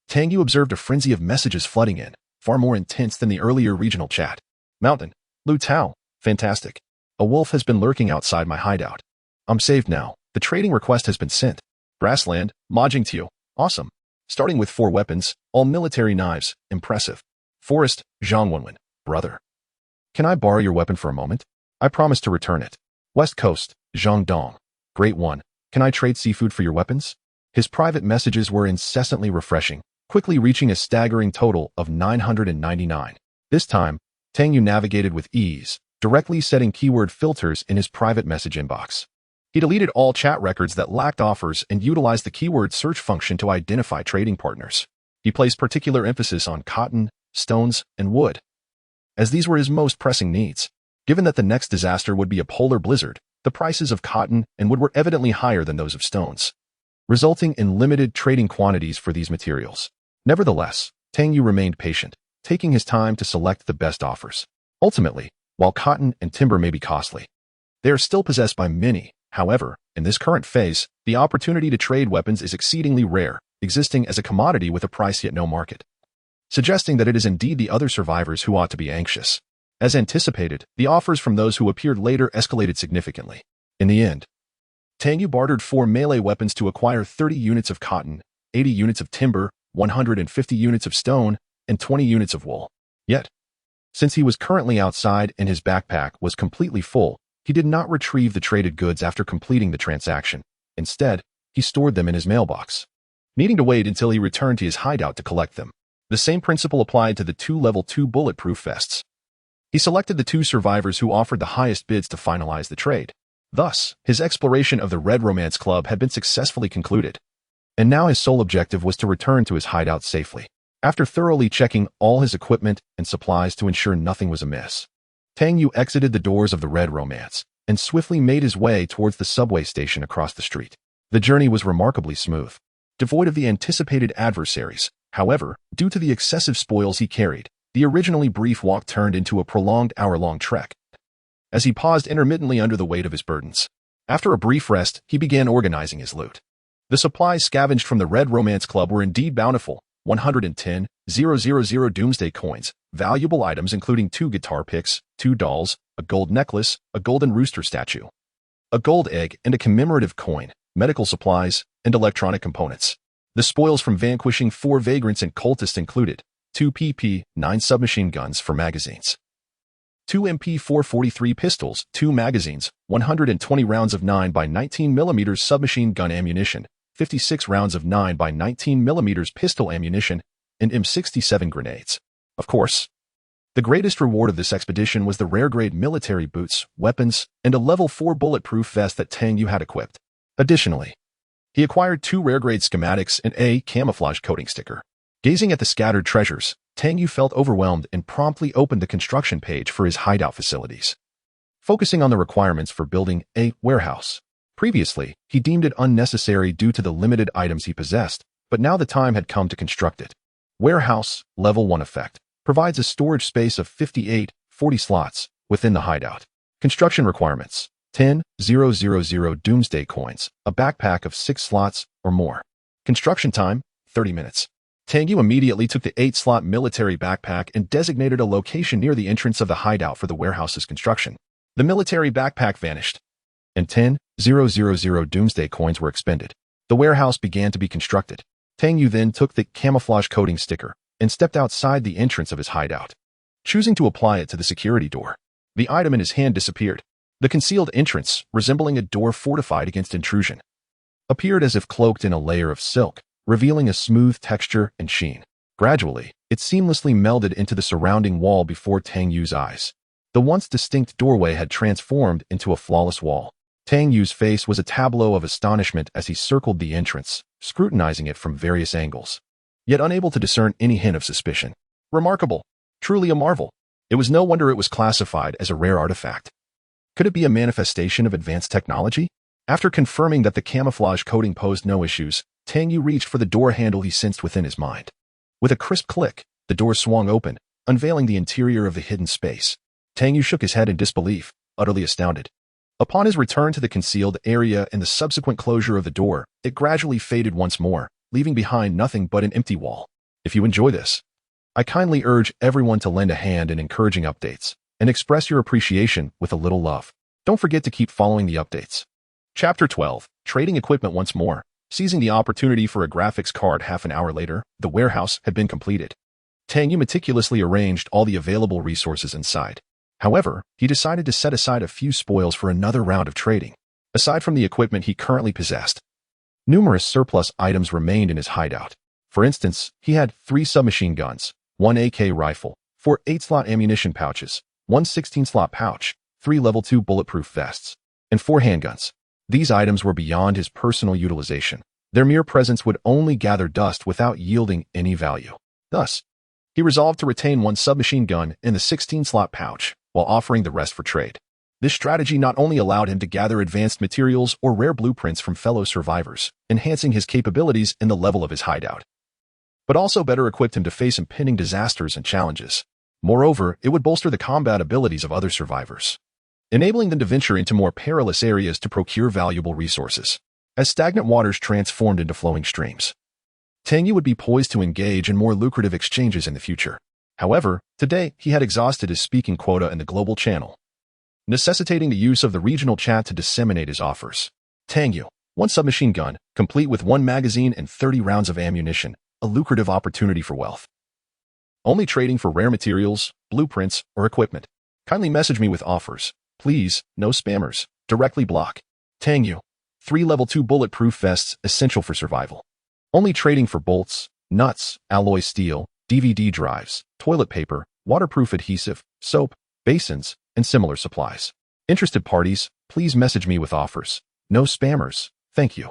Tang Yu observed a frenzy of messages flooding in, far more intense than the earlier regional chat. Mountain, Lu Tao, fantastic. A wolf has been lurking outside my hideout. I'm saved now. The trading request has been sent. Grassland, Mahjing Tiu, awesome. Starting with 4 weapons, all military knives, impressive. Forest, Zhang Wenwen, brother. Can I borrow your weapon for a moment? I promise to return it. West Coast, Zhang Dong, great one. Can I trade seafood for your weapons? His private messages were incessantly refreshing, quickly reaching a staggering total of 999. This time, Tang Yu navigated with ease, directly setting keyword filters in his private message inbox. He deleted all chat records that lacked offers and utilized the keyword search function to identify trading partners. He placed particular emphasis on cotton, stones, and wood, as these were his most pressing needs. Given that the next disaster would be a polar blizzard, the prices of cotton and wood were evidently higher than those of stones, resulting in limited trading quantities for these materials. Nevertheless, Tang Yu remained patient, taking his time to select the best offers. Ultimately, while cotton and timber may be costly, they are still possessed by many, However, in this current phase, the opportunity to trade weapons is exceedingly rare, existing as a commodity with a price yet no market, suggesting that it is indeed the other survivors who ought to be anxious. As anticipated, the offers from those who appeared later escalated significantly. In the end, Tang Yu bartered 4 melee weapons to acquire 30 units of cotton, 80 units of timber, 150 units of stone, and 20 units of wool. Yet, since he was currently outside and his backpack was completely full, he did not retrieve the traded goods after completing the transaction. Instead, he stored them in his mailbox, needing to wait until he returned to his hideout to collect them. The same principle applied to the 2 level 2 bulletproof vests. He selected the 2 survivors who offered the highest bids to finalize the trade. Thus, his exploration of the Red Romance Club had been successfully concluded, and now his sole objective was to return to his hideout safely. After thoroughly checking all his equipment and supplies to ensure nothing was amiss, Tang Yu exited the doors of the Red Romance and swiftly made his way towards the subway station across the street. The journey was remarkably smooth, devoid of the anticipated adversaries. However, due to the excessive spoils he carried, the originally brief walk turned into a prolonged hour-long trek, as he paused intermittently under the weight of his burdens. After a brief rest, he began organizing his loot. The supplies scavenged from the Red Romance Club were indeed bountiful: 110,000 doomsday coins, valuable items including 2 guitar picks, 2 dolls, a gold necklace, a golden rooster statue, a gold egg, and a commemorative coin, medical supplies, and electronic components. The spoils from vanquishing 4 vagrants and cultists included 2 PP-9 submachine guns for magazines, 2 MP-443 pistols, 2 magazines, 120 rounds of 9x19mm submachine gun ammunition, 56 rounds of 9x19mm pistol ammunition, and M67 grenades. Of course, the greatest reward of this expedition was the rare-grade military boots, weapons, and a level 4 bulletproof vest that Tang Yu had equipped. Additionally, he acquired 2 rare-grade schematics and a camouflage coating sticker. Gazing at the scattered treasures, Tang Yu felt overwhelmed and promptly opened the construction page for his hideout facilities, focusing on the requirements for building a warehouse. Previously, he deemed it unnecessary due to the limited items he possessed, but now the time had come to construct it. Warehouse, Level 1 effect, provides a storage space of 40 slots within the hideout. Construction requirements: 10,000 doomsday coins, a backpack of 6 slots or more. Construction time: 30 minutes. Tang Yu immediately took the 8-slot military backpack and designated a location near the entrance of the hideout for the warehouse's construction. The military backpack vanished, and 10,000 doomsday coins were expended. The warehouse began to be constructed. Tang Yu then took the camouflage coating sticker and stepped outside the entrance of his hideout, choosing to apply it to the security door. The item in his hand disappeared. The concealed entrance, resembling a door fortified against intrusion, appeared as if cloaked in a layer of silk, revealing a smooth texture and sheen. Gradually, it seamlessly melded into the surrounding wall before Tang Yu's eyes. The once distinct doorway had transformed into a flawless wall. Tang Yu's face was a tableau of astonishment as he circled the entrance, scrutinizing it from various angles, yet unable to discern any hint of suspicion. Remarkable. Truly a marvel. It was no wonder it was classified as a rare artifact. Could it be a manifestation of advanced technology? After confirming that the camouflage coating posed no issues, Tang Yu reached for the door handle he sensed within his mind. With a crisp click, the door swung open, unveiling the interior of the hidden space. Tang Yu shook his head in disbelief, utterly astounded. Upon his return to the concealed area and the subsequent closure of the door, it gradually faded once more, leaving behind nothing but an empty wall. If you enjoy this, I kindly urge everyone to lend a hand in encouraging updates and express your appreciation with a little love. Don't forget to keep following the updates. Chapter 12, Trading Equipment Once More. Seizing the opportunity for a graphics card half an hour later, the warehouse had been completed. Tang Yu meticulously arranged all the available resources inside. However, he decided to set aside a few spoils for another round of trading. Aside from the equipment he currently possessed, numerous surplus items remained in his hideout. For instance, he had 3 submachine guns, 1 AK rifle, 4 8-slot ammunition pouches, 1 16-slot pouch, 3 level 2 bulletproof vests, and 4 handguns. These items were beyond his personal utilization. Their mere presence would only gather dust without yielding any value. Thus, he resolved to retain 1 submachine gun in the 16-slot pouch, while offering the rest for trade. This strategy not only allowed him to gather advanced materials or rare blueprints from fellow survivors, enhancing his capabilities in the level of his hideout, but also better equipped him to face impending disasters and challenges. Moreover, it would bolster the combat abilities of other survivors. enabling them to venture into more perilous areas to procure valuable resources. As stagnant waters transformed into flowing streams, Tang Yu would be poised to engage in more lucrative exchanges in the future. However, today he had exhausted his speaking quota in the global channel, necessitating the use of the regional chat to disseminate his offers. Tang Yu, 1 submachine gun, complete with 1 magazine and 30 rounds of ammunition, a lucrative opportunity for wealth. Only trading for rare materials, blueprints, or equipment. Kindly message me with offers. Please, no spammers. Directly block. Tang Yu, 3 level 2 bulletproof vests essential for survival. Only trading for bolts, nuts, alloy steel, DVD drives, toilet paper, waterproof adhesive, soap, basins, and similar supplies. Interested parties, please message me with offers. No spammers. Thank you.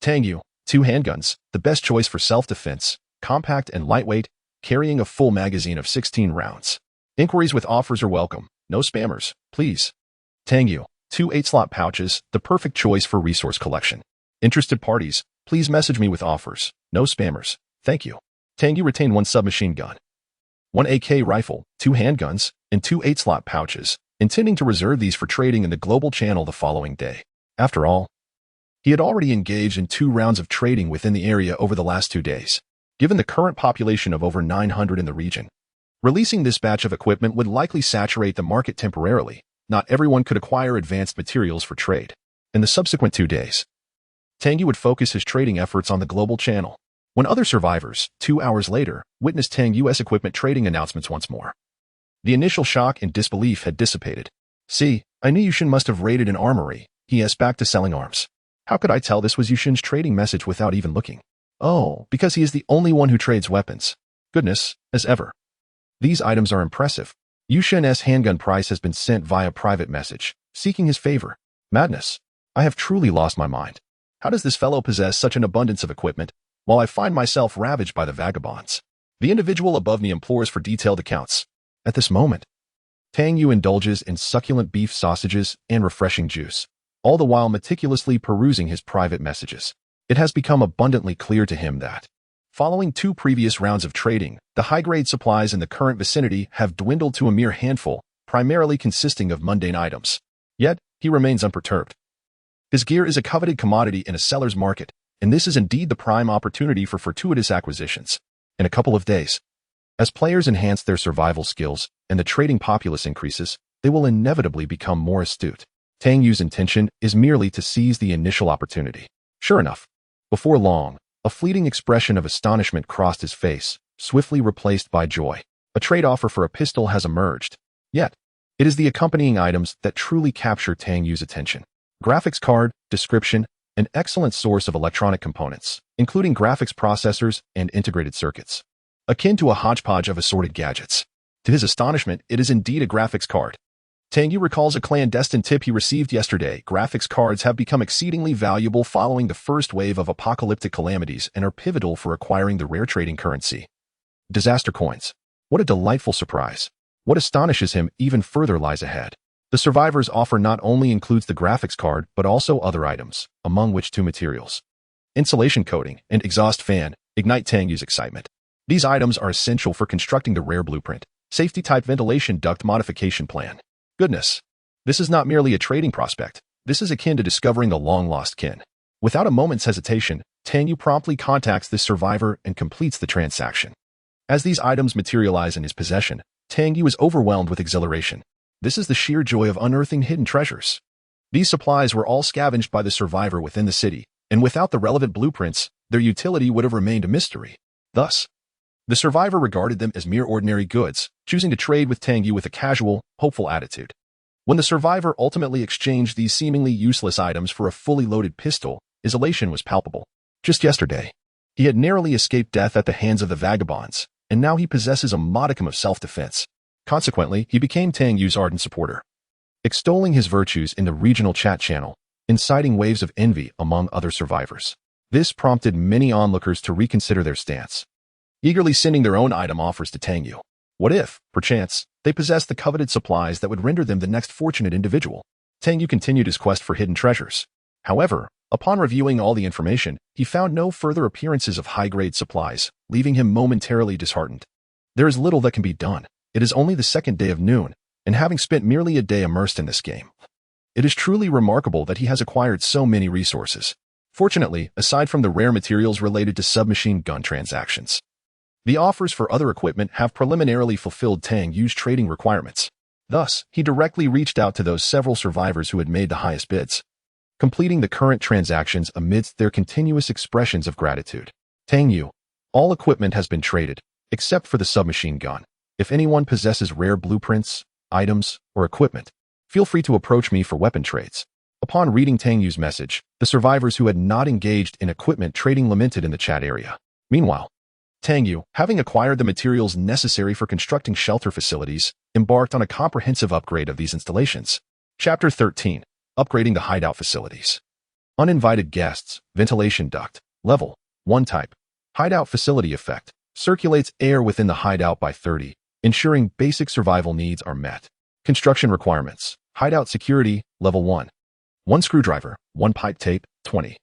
Tang Yu, 2 handguns, the best choice for self-defense, compact and lightweight, carrying a full magazine of 16 rounds. Inquiries with offers are welcome. No spammers, please. Tang Yu, 2 8-slot pouches, the perfect choice for resource collection. Interested parties, please message me with offers. No spammers. Thank you. Tang Yu retained 1 submachine gun, 1 AK rifle, 2 handguns, and 2 8-slot pouches, intending to reserve these for trading in the global channel the following day. After all, he had already engaged in 2 rounds of trading within the area over the last 2 days. Given the current population of over 900 in the region, releasing this batch of equipment would likely saturate the market temporarily. Not everyone could acquire advanced materials for trade. In the subsequent 2 days, Tang Yu would focus his trading efforts on the global channel. When other survivors, 2 hours later, witnessed Tang Yu's equipment trading announcements once more, the initial shock and disbelief had dissipated. See, I knew Yushin must have raided an armory. He is back to selling arms. How could I tell this was Yushin's trading message without even looking? Oh, because he is the only one who trades weapons. Goodness, as ever. These items are impressive. Yushin's handgun price has been sent via private message, seeking his favor. Madness. I have truly lost my mind. How does this fellow possess such an abundance of equipment, while I find myself ravaged by the vagabonds? The individual above me implores for detailed accounts. At this moment, Tang Yu indulges in succulent beef sausages and refreshing juice, all the while meticulously perusing his private messages. It has become abundantly clear to him that, following 2 previous rounds of trading, the high-grade supplies in the current vicinity have dwindled to a mere handful, primarily consisting of mundane items. Yet, he remains unperturbed. His gear is a coveted commodity in a seller's market, and this is indeed the prime opportunity for fortuitous acquisitions. In a couple of days, as players enhance their survival skills and the trading populace increases, they will inevitably become more astute. Tang Yu's intention is merely to seize the initial opportunity. Sure enough, before long, a fleeting expression of astonishment crossed his face, swiftly replaced by joy. A trade offer for a pistol has emerged. Yet, it is the accompanying items that truly capture Tang Yu's attention. Graphics card, description, an excellent source of electronic components, including graphics processors and integrated circuits, akin to a hodgepodge of assorted gadgets. To his astonishment, it is indeed a graphics card. Tang Yu recalls a clandestine tip he received yesterday. Graphics cards have become exceedingly valuable following the first wave of apocalyptic calamities and are pivotal for acquiring the rare trading currency, disaster coins. What a delightful surprise. What astonishes him even further lies ahead. The survivor's offer not only includes the graphics card, but also other items, among which 2 materials, insulation coating and exhaust fan, ignite Tang Yu's excitement. These items are essential for constructing the rare blueprint, safety-type ventilation duct modification plan. Goodness, this is not merely a trading prospect. This is akin to discovering a long-lost kin. Without a moment's hesitation, Tang Yu promptly contacts this survivor and completes the transaction. As these items materialize in his possession, Tang Yu is overwhelmed with exhilaration. This is the sheer joy of unearthing hidden treasures. These supplies were all scavenged by the survivor within the city, and without the relevant blueprints, their utility would have remained a mystery. Thus, the survivor regarded them as mere ordinary goods, choosing to trade with Tang Yu with a casual, hopeful attitude. When the survivor ultimately exchanged these seemingly useless items for a fully loaded pistol, his elation was palpable. Just yesterday, he had narrowly escaped death at the hands of the vagabonds, and now he possesses a modicum of self-defense. Consequently, he became Tang Yu's ardent supporter, extolling his virtues in the regional chat channel, inciting waves of envy among other survivors. This prompted many onlookers to reconsider their stance, eagerly sending their own item offers to Tang Yu. What if, perchance, they possessed the coveted supplies that would render them the next fortunate individual? Tang Yu continued his quest for hidden treasures. However, upon reviewing all the information, he found no further appearances of high-grade supplies, leaving him momentarily disheartened. There is little that can be done. It is only the 2nd day of noon, and having spent merely a day immersed in this game. It is truly remarkable that he has acquired so many resources. Fortunately, aside from the rare materials related to submachine gun transactions, the offers for other equipment have preliminarily fulfilled Tang Yu's trading requirements. Thus, he directly reached out to those several survivors who had made the highest bids, completing the current transactions amidst their continuous expressions of gratitude. Tang Yu, all equipment has been traded, except for the submachine gun. If anyone possesses rare blueprints, items, or equipment, feel free to approach me for weapon trades. Upon reading Tang Yu's message, the survivors who had not engaged in equipment trading lamented in the chat area. Meanwhile, Tang Yu, having acquired the materials necessary for constructing shelter facilities, embarked on a comprehensive upgrade of these installations. Chapter 13. Upgrading the hideout facilities. Uninvited guests, ventilation duct, level 1 type. Hideout facility effect, circulates air within the hideout by 30, ensuring basic survival needs are met. Construction requirements, hideout security, level 1. 1 screwdriver, 1 pipe tape, 20.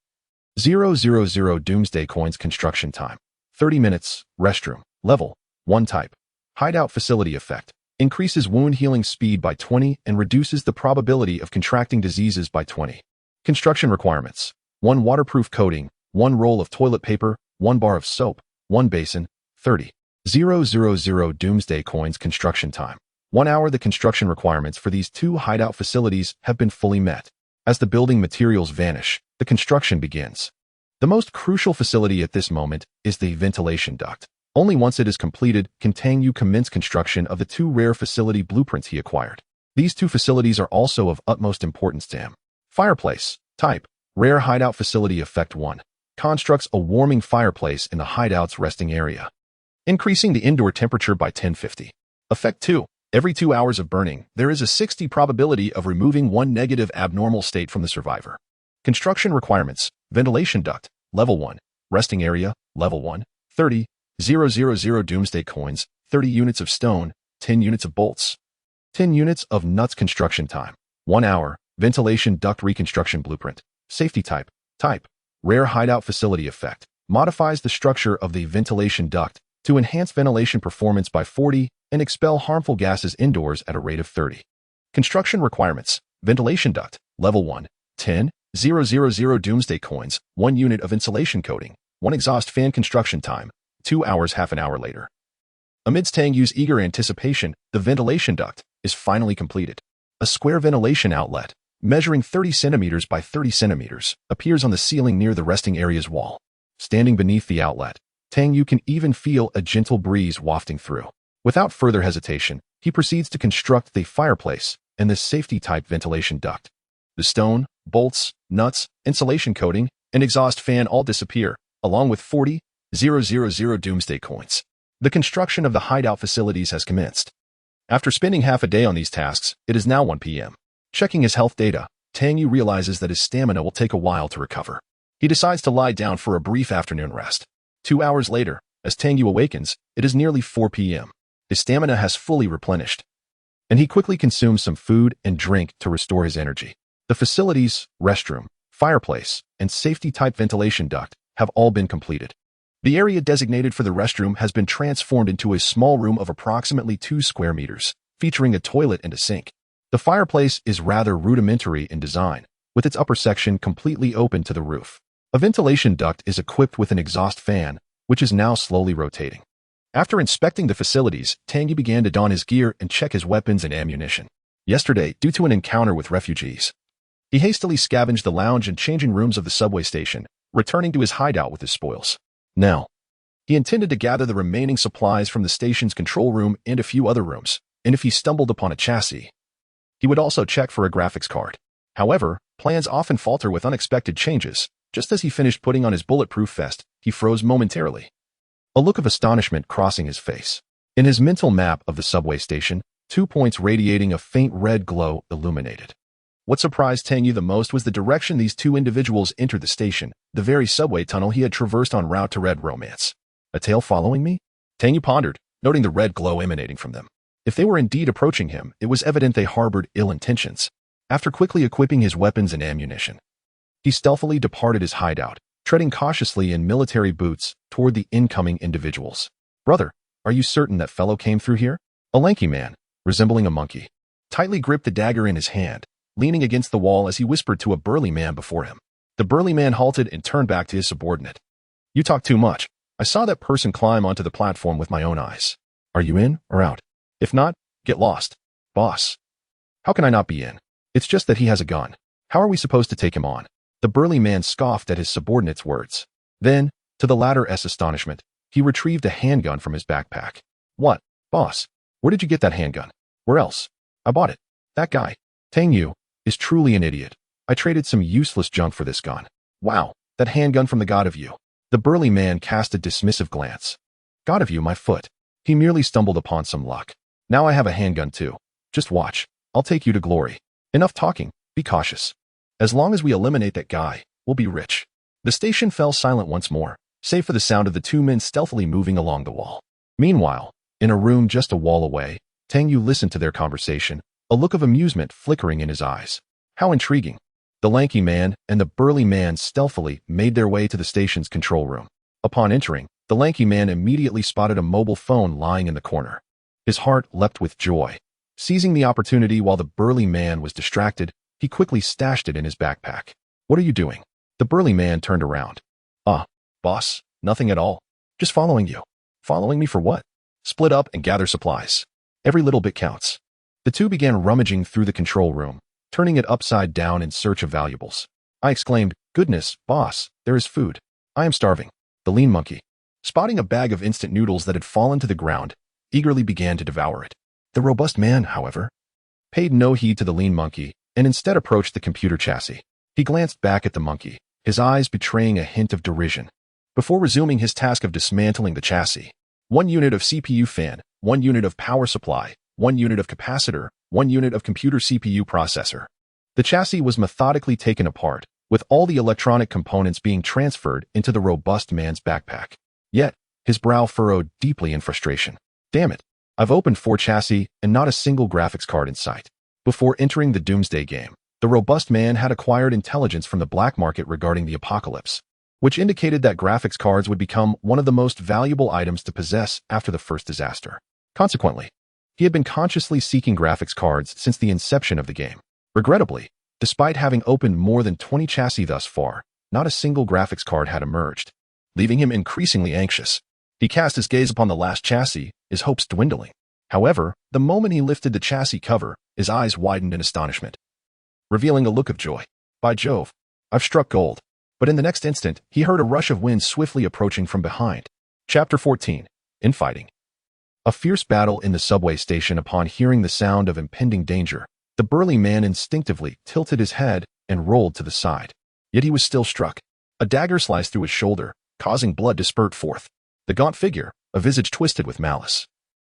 000 doomsday coins construction time. 30 minutes, restroom, level 1 type. Hideout facility effect, increases wound healing speed by 20 and reduces the probability of contracting diseases by 20. Construction requirements, 1 waterproof coating, 1 roll of toilet paper, 1 bar of soap, 1 basin, 30. 000 doomsday coins construction time. 1 hour. The construction requirements for these 2 hideout facilities have been fully met. As the building materials vanish, the construction begins. The most crucial facility at this moment is the ventilation duct. Only once it is completed can Tang Yu commence construction of the 2 rare facility blueprints he acquired. These 2 facilities are also of utmost importance to him. Fireplace, type, rare hideout facility effect 1. Constructs a warming fireplace in the hideout's resting area, increasing the indoor temperature by 1050. Effect 2. Every 2 hours of burning, there is a 60 probability of removing 1 negative abnormal state from the survivor. Construction requirements, ventilation duct, level 1, resting area, level 1, 30, 000 doomsday coins, 30 units of stone, 10 units of bolts, 10 units of nuts construction time, 1 hour, ventilation duct reconstruction blueprint, safety type, rare hideout facility effect, modifies the structure of the ventilation duct to enhance ventilation performance by 40 and expel harmful gases indoors at a rate of 30. Construction requirements, ventilation duct, level 1, 10, 000 doomsday coins, 1 unit of insulation coating, 1 exhaust fan construction time, 2 hours. Half an hour later. Amidst Tang Yu's eager anticipation, the ventilation duct is finally completed. A square ventilation outlet, measuring 30 centimeters by 30 centimeters, appears on the ceiling near the resting area's wall. Standing beneath the outlet, Tang Yu can even feel a gentle breeze wafting through. Without further hesitation, he proceeds to construct the fireplace and the safety-type ventilation duct. The stone, bolts, nuts, insulation coating, and exhaust fan all disappear, along with 40,000 doomsday coins. The construction of the hideout facilities has commenced. After spending half a day on these tasks, it is now 1 p.m. Checking his health data, Tang Yu realizes that his stamina will take a while to recover. He decides to lie down for a brief afternoon rest. 2 hours later, as Tang Yu awakens, it is nearly 4 p.m. His stamina has fully replenished, and he quickly consumes some food and drink to restore his energy. The facilities, restroom, fireplace, and safety-type ventilation duct have all been completed. The area designated for the restroom has been transformed into a small room of approximately 2 square meters, featuring a toilet and a sink. The fireplace is rather rudimentary in design, with its upper section completely open to the roof. A ventilation duct is equipped with an exhaust fan, which is now slowly rotating. After inspecting the facilities, Tang Yu began to don his gear and check his weapons and ammunition. Yesterday, due to an encounter with refugees, he hastily scavenged the lounge and changing rooms of the subway station, returning to his hideout with his spoils. Now, he intended to gather the remaining supplies from the station's control room and a few other rooms, and if he stumbled upon a chassis, he would also check for a graphics card. However, plans often falter with unexpected changes. Just as he finished putting on his bulletproof vest, he froze momentarily, a look of astonishment crossing his face. In his mental map of the subway station, 2 points radiating a faint red glow illuminated. What surprised Tang Yu the most was the direction these 2 individuals entered the station, the very subway tunnel he had traversed en route to Red Romance. A tail following me? Tang Yu pondered, noting the red glow emanating from them. If they were indeed approaching him, it was evident they harbored ill intentions. After quickly equipping his weapons and ammunition, he stealthily departed his hideout, treading cautiously in military boots toward the incoming individuals. "Brother, are you certain that fellow came through here?" A lanky man, resembling a monkey, tightly gripped the dagger in his hand, leaning against the wall as he whispered to a burly man before him. The burly man halted and turned back to his subordinate. "You talk too much. I saw that person climb onto the platform with my own eyes. Are you in or out? If not, get lost. Boss." "How can I not be in? It's just that he has a gun. How are we supposed to take him on?" The burly man scoffed at his subordinate's words. Then, to the latter's astonishment, he retrieved a handgun from his backpack. "What, boss? Where did you get that handgun?" "Where else? I bought it. That guy, Tang Yu, is truly an idiot. I traded some useless junk for this gun." "Wow, that handgun from the god of you." The burly man cast a dismissive glance. "God of you, my foot. He merely stumbled upon some luck. Now I have a handgun too. Just watch. I'll take you to glory. Enough talking. Be cautious. As long as we eliminate that guy, we'll be rich." The station fell silent once more, save for the sound of the two men stealthily moving along the wall. Meanwhile, in a room just a wall away, Tang Yu listened to their conversation, a look of amusement flickering in his eyes. How intriguing. The lanky man and the burly man stealthily made their way to the station's control room. Upon entering, the lanky man immediately spotted a mobile phone lying in the corner. His heart leapt with joy. Seizing the opportunity while the burly man was distracted, he quickly stashed it in his backpack. "What are you doing?" The burly man turned around. Boss, nothing at all. Just following you." "Following me for what?" "Split up and gather supplies. Every little bit counts." The two began rummaging through the control room, turning it upside down in search of valuables. I exclaimed, "Goodness, boss, there is food. I am starving." The lean monkey, spotting a bag of instant noodles that had fallen to the ground, eagerly began to devour it. The robust man, however, paid no heed to the lean monkey and instead approached the computer chassis. He glanced back at the monkey, his eyes betraying a hint of derision, before resuming his task of dismantling the chassis. 1 unit of CPU fan, 1 unit of power supply, 1 unit of capacitor, 1 unit of computer CPU processor. The chassis was methodically taken apart, with all the electronic components being transferred into the robust man's backpack. Yet, his brow furrowed deeply in frustration. "Damn it. I've opened 4 chassis and not a single graphics card in sight." Before entering the Doomsday game, the robust man had acquired intelligence from the black market regarding the apocalypse, which indicated that graphics cards would become one of the most valuable items to possess after the first disaster. Consequently, he had been consciously seeking graphics cards since the inception of the game. Regrettably, despite having opened more than 20 chassis thus far, not a single graphics card had emerged, leaving him increasingly anxious. He cast his gaze upon the last chassis, his hopes dwindling. However, the moment he lifted the chassis cover, his eyes widened in astonishment, revealing a look of joy. "By Jove, I've struck gold." But in the next instant, he heard a rush of wind swiftly approaching from behind. Chapter 14. Infighting. A fierce battle in the subway station. Upon hearing the sound of impending danger, the burly man instinctively tilted his head and rolled to the side. Yet he was still struck. A dagger sliced through his shoulder, causing blood to spurt forth. The gaunt figure, a visage twisted with malice,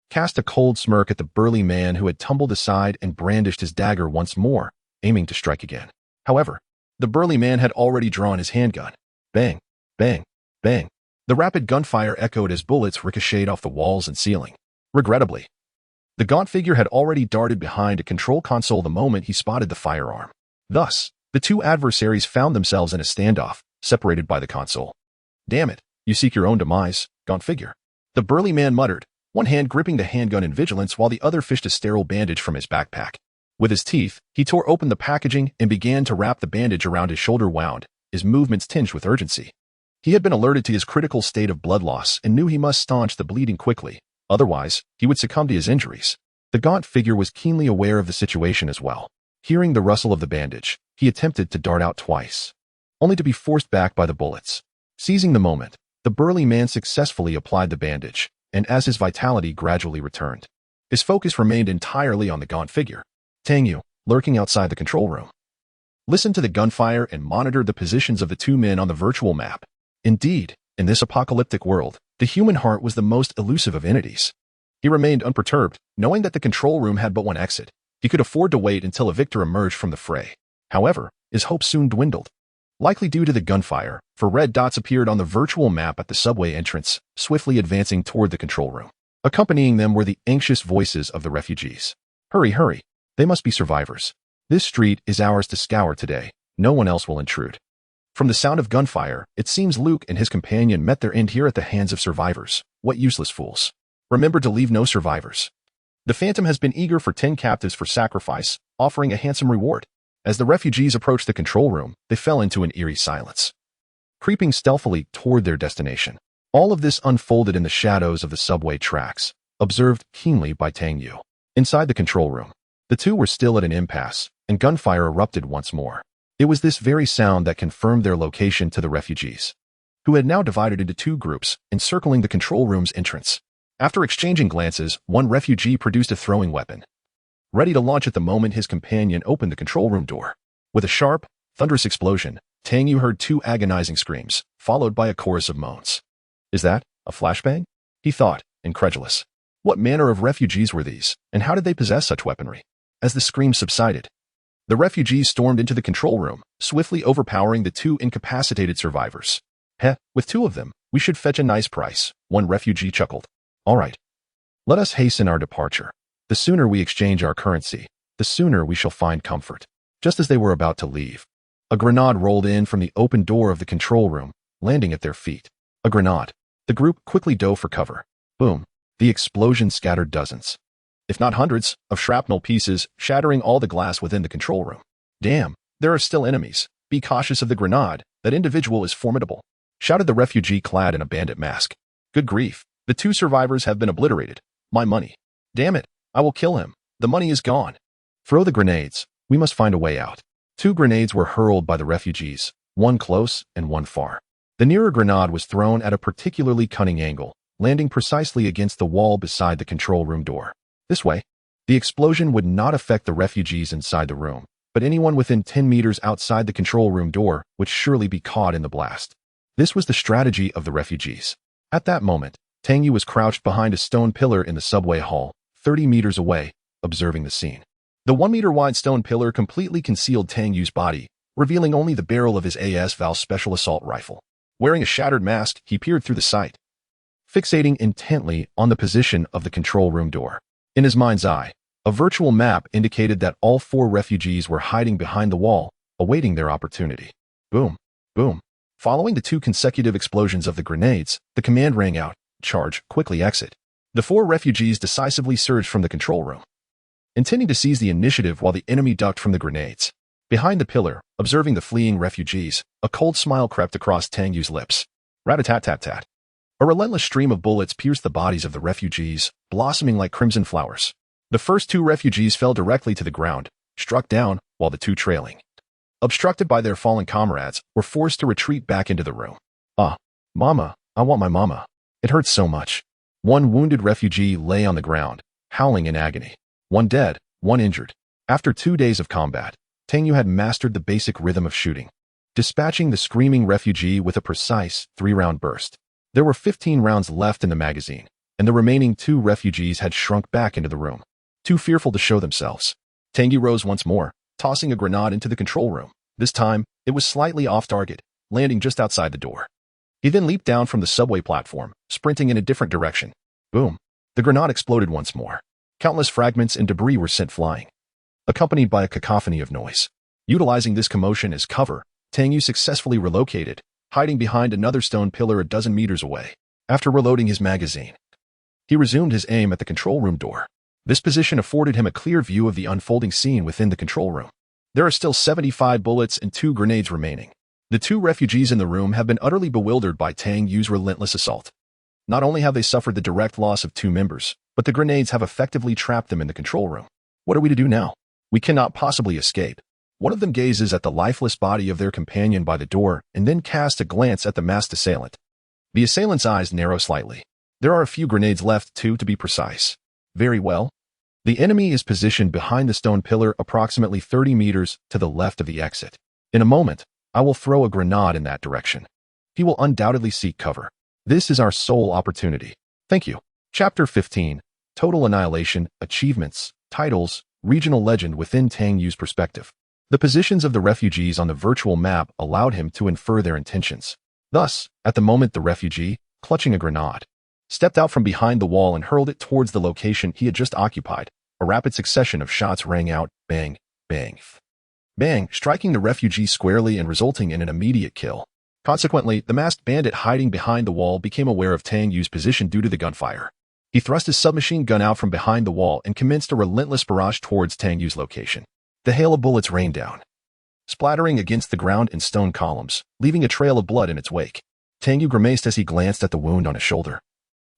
cast a cold smirk at the burly man who had tumbled aside and brandished his dagger once more, aiming to strike again. However, the burly man had already drawn his handgun. Bang, bang, bang. The rapid gunfire echoed as bullets ricocheted off the walls and ceiling. Regrettably, the gaunt figure had already darted behind a control console the moment he spotted the firearm. Thus, the two adversaries found themselves in a standoff, separated by the console. "Damn it, you seek your own demise, gaunt figure," the burly man muttered, one hand gripping the handgun in vigilance while the other fished a sterile bandage from his backpack. With his teeth, he tore open the packaging and began to wrap the bandage around his shoulder wound, his movements tinged with urgency. He had been alerted to his critical state of blood loss and knew he must staunch the bleeding quickly, otherwise, he would succumb to his injuries. The gaunt figure was keenly aware of the situation as well. Hearing the rustle of the bandage, he attempted to dart out twice, only to be forced back by the bullets. Seizing the moment, the burly man successfully applied the bandage, and as his vitality gradually returned, his focus remained entirely on the gaunt figure. Tang Yu, lurking outside the control room, listened to the gunfire and monitored the positions of the two men on the virtual map. Indeed, in this apocalyptic world, the human heart was the most elusive of entities. He remained unperturbed, knowing that the control room had but one exit. He could afford to wait until a victor emerged from the fray. However, his hopes soon dwindled, likely due to the gunfire, for red dots appeared on the virtual map at the subway entrance, swiftly advancing toward the control room. Accompanying them were the anxious voices of the refugees. "Hurry, hurry. They must be survivors. This street is ours to scour today. No one else will intrude." From the sound of gunfire, it seems Luke and his companion met their end here at the hands of survivors. What useless fools. Remember to leave no survivors. The Phantom has been eager for 10 captives for sacrifice, offering a handsome reward. As the refugees approached the control room, they fell into an eerie silence, creeping stealthily toward their destination. All of this unfolded in the shadows of the subway tracks, observed keenly by Tang Yu. Inside the control room, the two were still at an impasse, and gunfire erupted once more. It was this very sound that confirmed their location to the refugees, who had now divided into two groups, encircling the control room's entrance. After exchanging glances, one refugee produced a throwing weapon, ready to launch at the moment his companion opened the control room door. With a sharp, thunderous explosion, Tang Yu heard two agonizing screams, followed by a chorus of moans. Is that a flashbang? He thought, incredulous. What manner of refugees were these, and how did they possess such weaponry? As the screams subsided, the refugees stormed into the control room, swiftly overpowering the two incapacitated survivors. With two of them, we should fetch a nice price, one refugee chuckled. All right. Let us hasten our departure. The sooner we exchange our currency, the sooner we shall find comfort. Just as they were about to leave, a grenade rolled in from the open door of the control room, landing at their feet. A grenade. The group quickly dove for cover. Boom. The explosion scattered dozens, if not hundreds, of shrapnel pieces, shattering all the glass within the control room. Damn, there are still enemies. Be cautious of the grenade. That individual is formidable, shouted the refugee clad in a bandit mask. Good grief. The two survivors have been obliterated. My money. Damn it. I will kill him. The money is gone. Throw the grenades. We must find a way out. Two grenades were hurled by the refugees, one close and one far. The nearer grenade was thrown at a particularly cunning angle, landing precisely against the wall beside the control room door. This way, the explosion would not affect the refugees inside the room, but anyone within 10 meters outside the control room door would surely be caught in the blast. This was the strategy of the refugees. At that moment, Tang Yu was crouched behind a stone pillar in the subway hall, 30 meters away, observing the scene. The 1-meter-wide stone pillar completely concealed Tang Yu's body, revealing only the barrel of his AS-Val special assault rifle. Wearing a shattered mask, he peered through the sight, fixating intently on the position of the control room door. In his mind's eye, a virtual map indicated that all 4 refugees were hiding behind the wall, awaiting their opportunity. Boom, boom. Following the 2 consecutive explosions of the grenades, the command rang out, charge, quickly exit. The 4 refugees decisively surged from the control room, intending to seize the initiative while the enemy ducked from the grenades. Behind the pillar, observing the fleeing refugees, a cold smile crept across Tang Yu's lips. Rat-a-tat-tat-tat. A relentless stream of bullets pierced the bodies of the refugees, blossoming like crimson flowers. The first 2 refugees fell directly to the ground, struck down, while the 2 trailing, obstructed by their fallen comrades, were forced to retreat back into the room. Mama, I want my mama. It hurts so much. One wounded refugee lay on the ground, howling in agony. 1 dead, 1 injured. After 2 days of combat, Tang Yu had mastered the basic rhythm of shooting, dispatching the screaming refugee with a precise 3-round burst. There were 15 rounds left in the magazine, and the remaining 2 refugees had shrunk back into the room, too fearful to show themselves. Tang Yu rose once more, tossing a grenade into the control room. This time, it was slightly off target, landing just outside the door. He then leaped down from the subway platform, sprinting in a different direction. Boom. The grenade exploded once more. Countless fragments and debris were sent flying, accompanied by a cacophony of noise. Utilizing this commotion as cover, Tang Yu successfully relocated, hiding behind another stone pillar a dozen meters away. After reloading his magazine, he resumed his aim at the control room door. This position afforded him a clear view of the unfolding scene within the control room. There are still 75 bullets and 2 grenades remaining. The 2 refugees in the room have been utterly bewildered by Tang Yu's relentless assault. Not only have they suffered the direct loss of 2 members, but the grenades have effectively trapped them in the control room. What are we to do now? We cannot possibly escape. One of them gazes at the lifeless body of their companion by the door and then casts a glance at the masked assailant. The assailant's eyes narrow slightly. There are a few grenades left, 2 to be precise. Very well. The enemy is positioned behind the stone pillar approximately 30 meters to the left of the exit. In a moment, I will throw a grenade in that direction. He will undoubtedly seek cover. This is our sole opportunity. Thank you. Chapter 15. Total Annihilation, Achievements, Titles, Regional Legend within Tang Yu's perspective. The positions of the refugees on the virtual map allowed him to infer their intentions. Thus, at the moment the refugee, clutching a grenade, stepped out from behind the wall and hurled it towards the location he had just occupied, a rapid succession of shots rang out, bang, bang, bang, striking the refugee squarely and resulting in an immediate kill. Consequently, the masked bandit hiding behind the wall became aware of Tang Yu's position due to the gunfire. He He thrust his submachine gun out from behind the wall and commenced a relentless barrage towards Tang Yu's location. The hail of bullets rained down, splattering against the ground and stone columns, leaving a trail of blood in its wake. Tang Yu grimaced as he glanced at the wound on his shoulder,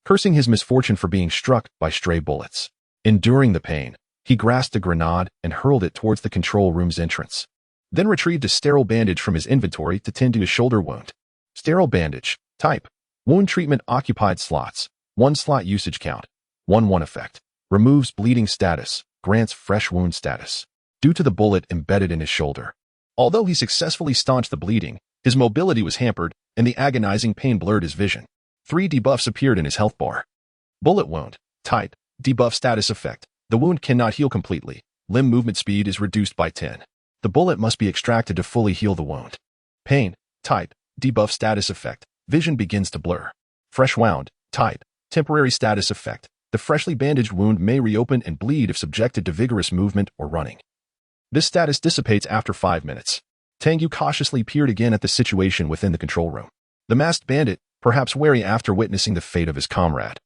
cursing his misfortune for being struck by stray bullets. Enduring the pain, he grasped a grenade and hurled it towards the control room's entrance, then retrieved a sterile bandage from his inventory to tend to his shoulder wound. Sterile bandage. Type: wound treatment. Occupied slots. 1 slot. Usage count 1/1. Effect: removes bleeding status, grants fresh wound status. Due to the bullet embedded in his shoulder, although he successfully staunched the bleeding, his mobility was hampered and the agonizing pain blurred his vision. 3 debuffs appeared in his health bar. Bullet wound. Type: debuff. Status effect: the wound cannot heal completely. Limb movement speed is reduced by 10. The bullet must be extracted to fully heal the wound. Pain. Type: debuff. Status effect: vision begins to blur. Fresh wound. Type: temporary. Status effect: the freshly bandaged wound may reopen and bleed if subjected to vigorous movement or running. This status dissipates after 5 minutes. Tang Yu cautiously peered again at the situation within the control room. The masked bandit, perhaps wary after witnessing the fate of his comrade,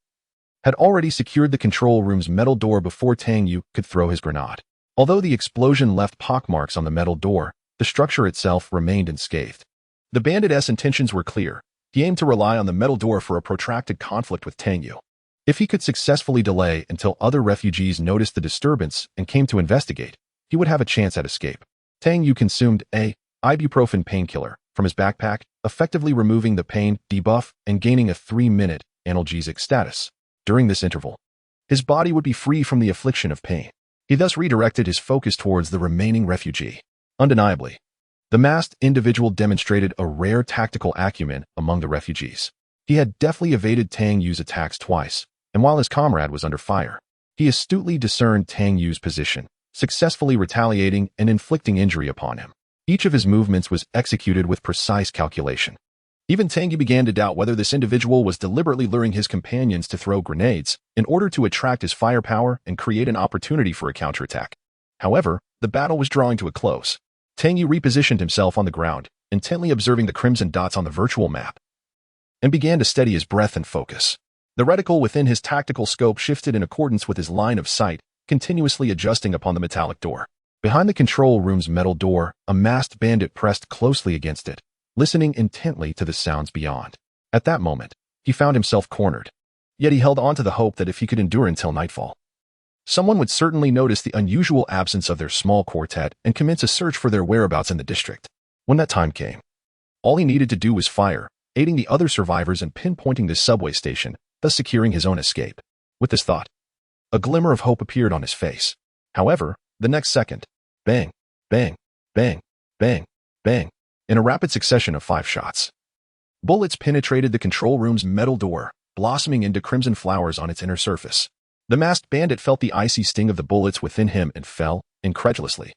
had already secured the control room's metal door before Tang Yu could throw his grenade. Although the explosion left pockmarks on the metal door, the structure itself remained unscathed. The bandit's intentions were clear. He aimed to rely on the metal door for a protracted conflict with Tang Yu. If he could successfully delay until other refugees noticed the disturbance and came to investigate, he would have a chance at escape. Tang Yu consumed a ibuprofen painkiller from his backpack, effectively removing the pain debuff and gaining a 3-minute analgesic status. During this interval, his body would be free from the affliction of pain. He thus redirected his focus towards the remaining refugee. Undeniably, the masked individual demonstrated a rare tactical acumen among the refugees. He had deftly evaded Tang Yu's attacks twice, and while his comrade was under fire, he astutely discerned Tang Yu's position, successfully retaliating and inflicting injury upon him. Each of his movements was executed with precise calculation. Even Tang Yu began to doubt whether this individual was deliberately luring his companions to throw grenades in order to attract his firepower and create an opportunity for a counterattack. However, the battle was drawing to a close. Tang Yu repositioned himself on the ground, intently observing the crimson dots on the virtual map, and began to steady his breath and focus. The reticle within his tactical scope shifted in accordance with his line of sight, continuously adjusting upon the metallic door. Behind the control room's metal door, a masked bandit pressed closely against it, listening intently to the sounds beyond. At that moment, he found himself cornered. Yet he held on to the hope that if he could endure until nightfall, someone would certainly notice the unusual absence of their small quartet and commence a search for their whereabouts in the district. When that time came, all he needed to do was fire, aiding the other survivors and pinpointing the subway station, thus securing his own escape. With this thought, a glimmer of hope appeared on his face. However, the next second, bang, bang, bang, bang, bang, in a rapid succession of 5 shots, bullets penetrated the control room's metal door, blossoming into crimson flowers on its inner surface. The masked bandit felt the icy sting of the bullets within him and fell, incredulously,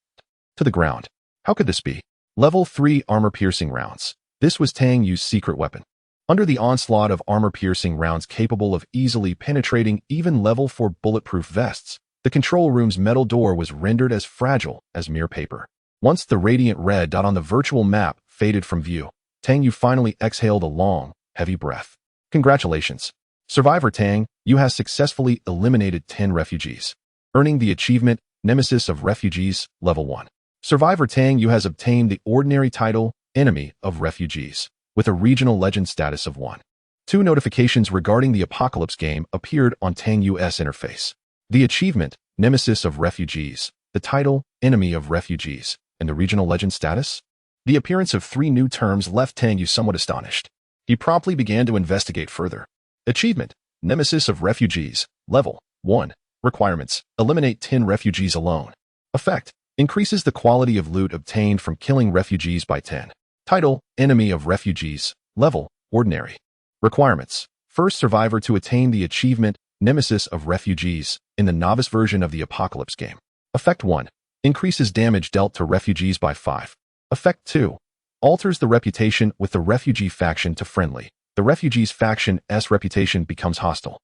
to the ground. How could this be? Level 3 armor-piercing rounds. This was Tang Yu's secret weapon. Under the onslaught of armor-piercing rounds capable of easily penetrating even level 4 bulletproof vests, the control room's metal door was rendered as fragile as mere paper. Once the radiant red dot on the virtual map faded from view, Tang Yu finally exhaled a long, heavy breath. Congratulations. Survivor Tang Yu has successfully eliminated 10 refugees, earning the achievement Nemesis of Refugees, Level 1. Survivor Tang Yu has obtained the ordinary title Enemy of Refugees, with a regional legend status of 1. 2 notifications regarding the Apocalypse game appeared on Tang Yu's interface. The achievement, Nemesis of Refugees, the title, Enemy of Refugees, and the regional legend status? The appearance of 3 new terms left Tang Yu somewhat astonished. He promptly began to investigate further. Achievement, Nemesis of Refugees, Level 1. Requirements, eliminate 10 refugees alone. Effect, increases the quality of loot obtained from killing refugees by 10. Title, Enemy of Refugees, Level, Ordinary. Requirements, first survivor to attain the achievement, Nemesis of Refugees, in the novice version of the Apocalypse game. Effect 1. Increases damage dealt to refugees by 5. Effect 2. Alters the reputation with the refugee faction to friendly. The refugees faction's reputation becomes hostile.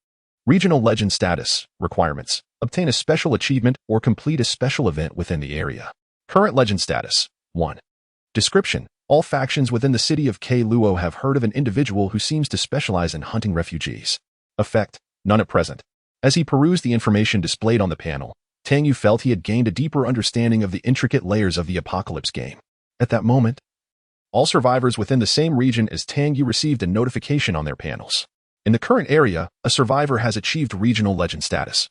Regional legend status. Requirements. Obtain a special achievement or complete a special event within the area. Current legend status. 1. Description. All factions within the city of Luo have heard of an individual who seems to specialize in hunting refugees. Effect. None at present. As he perused the information displayed on the panel, Tang Yu felt he had gained a deeper understanding of the intricate layers of the apocalypse game. At that moment, all survivors within the same region as Tang Yu received a notification on their panels. In the current area, a survivor has achieved regional legend status,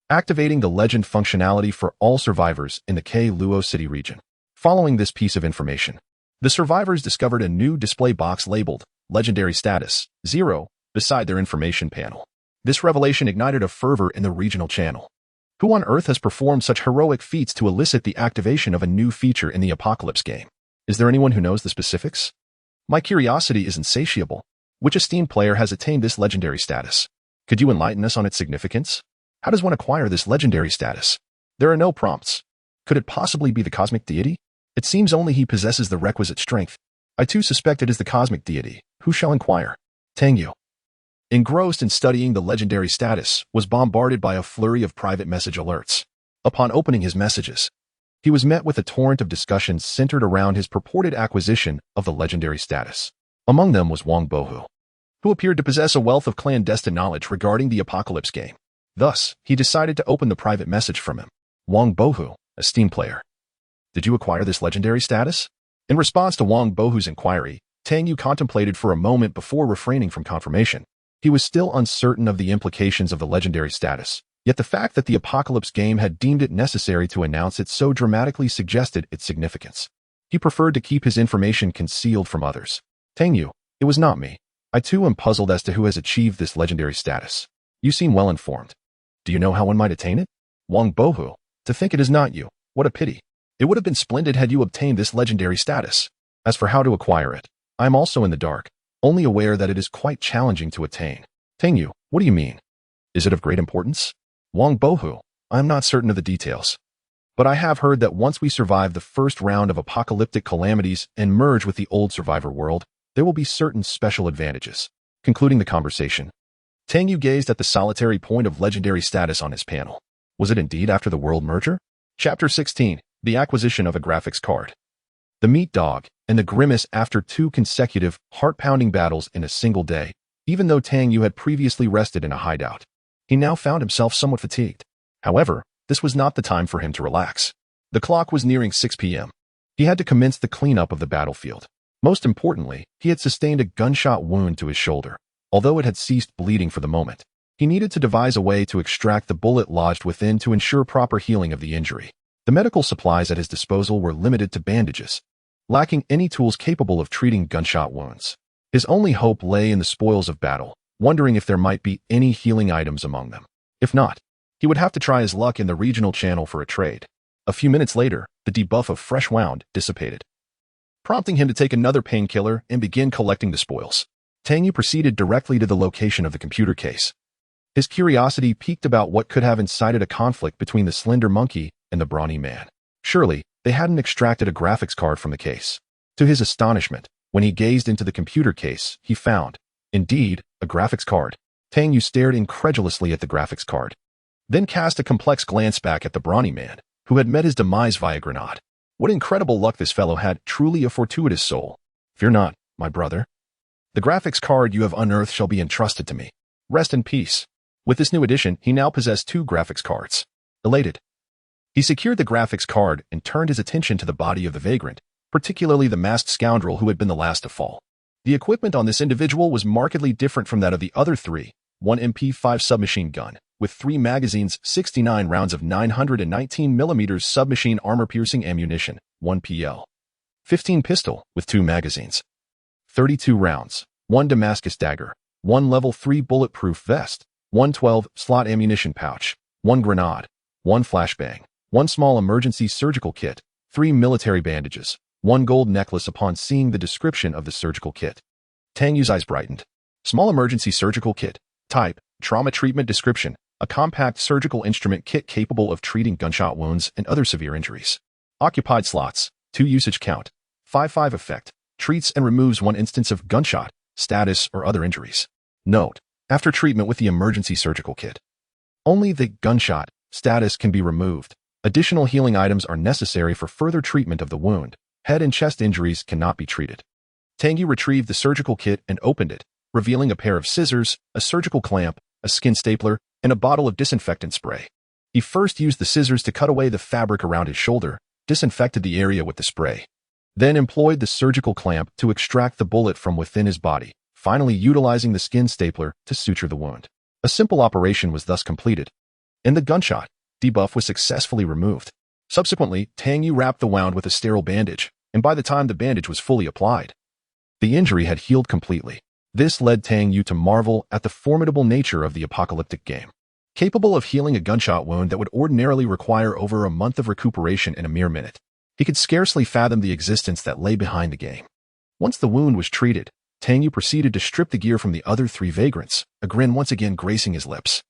activating the legend functionality for all survivors in the Luo City region. Following this piece of information, the survivors discovered a new display box labeled Legendary Status 0 beside their information panel. This revelation ignited a fervor in the regional channel. Who on earth has performed such heroic feats to elicit the activation of a new feature in the Apocalypse game? Is there anyone who knows the specifics? My curiosity is insatiable. Which esteemed player has attained this legendary status? Could you enlighten us on its significance? How does one acquire this legendary status? There are no prompts. Could it possibly be the cosmic deity? It seems only he possesses the requisite strength. I too suspect it is the cosmic deity. Who shall inquire? Tang Yu, engrossed in studying the legendary status, was bombarded by a flurry of private message alerts. Upon opening his messages, he was met with a torrent of discussions centered around his purported acquisition of the legendary status. Among them was Wang Bohu, who appeared to possess a wealth of clandestine knowledge regarding the Apocalypse game. Thus, he decided to open the private message from him. Wang Bohu, esteemed player, did you acquire this legendary status? In response to Wang Bohu's inquiry, Tang Yu contemplated for a moment before refraining from confirmation. He was still uncertain of the implications of the legendary status, yet the fact that the Apocalypse game had deemed it necessary to announce it so dramatically suggested its significance. He preferred to keep his information concealed from others. Tang Yu, it was not me. I too am puzzled as to who has achieved this legendary status. You seem well informed. Do you know how one might attain it? Wang Bohu, to think it is not you. What a pity. It would have been splendid had you obtained this legendary status. As for how to acquire it, I am also in the dark, only aware that it is quite challenging to attain. Tang Yu, what do you mean? Is it of great importance? Wang Bohu, I am not certain of the details. But I have heard that once we survive the first round of apocalyptic calamities and merge with the old survivor world, there will be certain special advantages. Concluding the conversation, Tang Yu gazed at the solitary point of legendary status on his panel. Was it indeed after the world merger? Chapter 16, the acquisition of a graphics card. The meat dog and the grimace after 2 consecutive, heart-pounding battles in a single day. Even though Tang Yu had previously rested in a hideout, he now found himself somewhat fatigued. However, this was not the time for him to relax. The clock was nearing 6 p.m. He had to commence the cleanup of the battlefield. Most importantly, he had sustained a gunshot wound to his shoulder. Although it had ceased bleeding for the moment, he needed to devise a way to extract the bullet lodged within to ensure proper healing of the injury. The medical supplies at his disposal were limited to bandages, lacking any tools capable of treating gunshot wounds. His only hope lay in the spoils of battle, wondering if there might be any healing items among them. If not, he would have to try his luck in the regional channel for a trade. A few minutes later, the debuff of fresh wound dissipated, prompting him to take another painkiller and begin collecting the spoils. Tang Yu proceeded directly to the location of the computer case. His curiosity piqued about what could have incited a conflict between the slender monkey and the brawny man. Surely, they hadn't extracted a graphics card from the case. To his astonishment, when he gazed into the computer case, he found, indeed, a graphics card. Tang Yu stared incredulously at the graphics card, then cast a complex glance back at the brawny man, who had met his demise via grenade. What incredible luck this fellow had, truly a fortuitous soul. Fear not, my brother. The graphics card you have unearthed shall be entrusted to me. Rest in peace. With this new addition, he now possessed 2 graphics cards. Elated, he secured the graphics card and turned his attention to the body of the vagrant, particularly the masked scoundrel who had been the last to fall. The equipment on this individual was markedly different from that of the other 3. 1 MP5 submachine gun, with 3 magazines, 69 rounds of 919mm submachine armor-piercing ammunition, 1 PL. 15 pistol, with 2 magazines, 32 rounds, 1 Damascus dagger, 1 level 3 bulletproof vest, 1 12-slot ammunition pouch, 1 grenade, 1 flashbang, 1 small emergency surgical kit, 3 military bandages, 1 gold necklace. Upon seeing the description of the surgical kit, Tang Yu's eyes brightened. Small emergency surgical kit. Type, trauma treatment. Description, a compact surgical instrument kit capable of treating gunshot wounds and other severe injuries. Occupied slots, 2 usage count, 5/5 effect, treats and removes 1 instance of gunshot, status, or other injuries. Note, after treatment with the emergency surgical kit, only the gunshot status can be removed. Additional healing items are necessary for further treatment of the wound. Head and chest injuries cannot be treated. Tang Yu retrieved the surgical kit and opened it, revealing a pair of scissors, a surgical clamp, a skin stapler, and a bottle of disinfectant spray. He first used the scissors to cut away the fabric around his shoulder, disinfected the area with the spray, then employed the surgical clamp to extract the bullet from within his body, finally utilizing the skin stapler to suture the wound. A simple operation was thus completed, and the gunshot debuff was successfully removed. Subsequently, Tang Yu wrapped the wound with a sterile bandage, and by the time the bandage was fully applied, the injury had healed completely. This led Tang Yu to marvel at the formidable nature of the apocalyptic game, capable of healing a gunshot wound that would ordinarily require over a month of recuperation in a mere minute. He could scarcely fathom the existence that lay behind the game. Once the wound was treated, Tang Yu proceeded to strip the gear from the other 3 vagrants, a grin once again gracing his lips.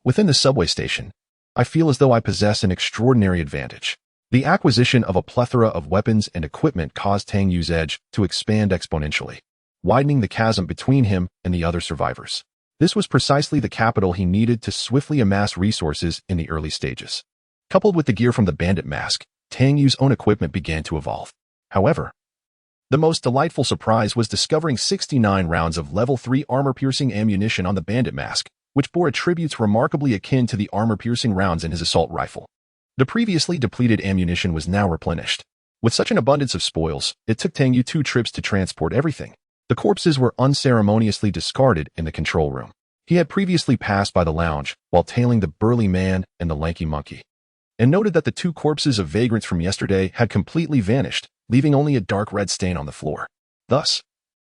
Within the subway station, I feel as though I possess an extraordinary advantage. The acquisition of a plethora of weapons and equipment caused Tang Yu's edge to expand exponentially, widening the chasm between him and the other survivors. This was precisely the capital he needed to swiftly amass resources in the early stages. Coupled with the gear from the bandit mask, Tang Yu's own equipment began to evolve. However, the most delightful surprise was discovering 69 rounds of level 3 armor-piercing ammunition on the bandit mask, which bore attributes remarkably akin to the armor-piercing rounds in his assault rifle. The previously depleted ammunition was now replenished. With such an abundance of spoils, it took Tang Yu 2 trips to transport everything. The corpses were unceremoniously discarded in the control room. He had previously passed by the lounge while tailing the burly man and the lanky monkey, and noted that the 2 corpses of vagrants from yesterday had completely vanished, leaving only a dark red stain on the floor. Thus,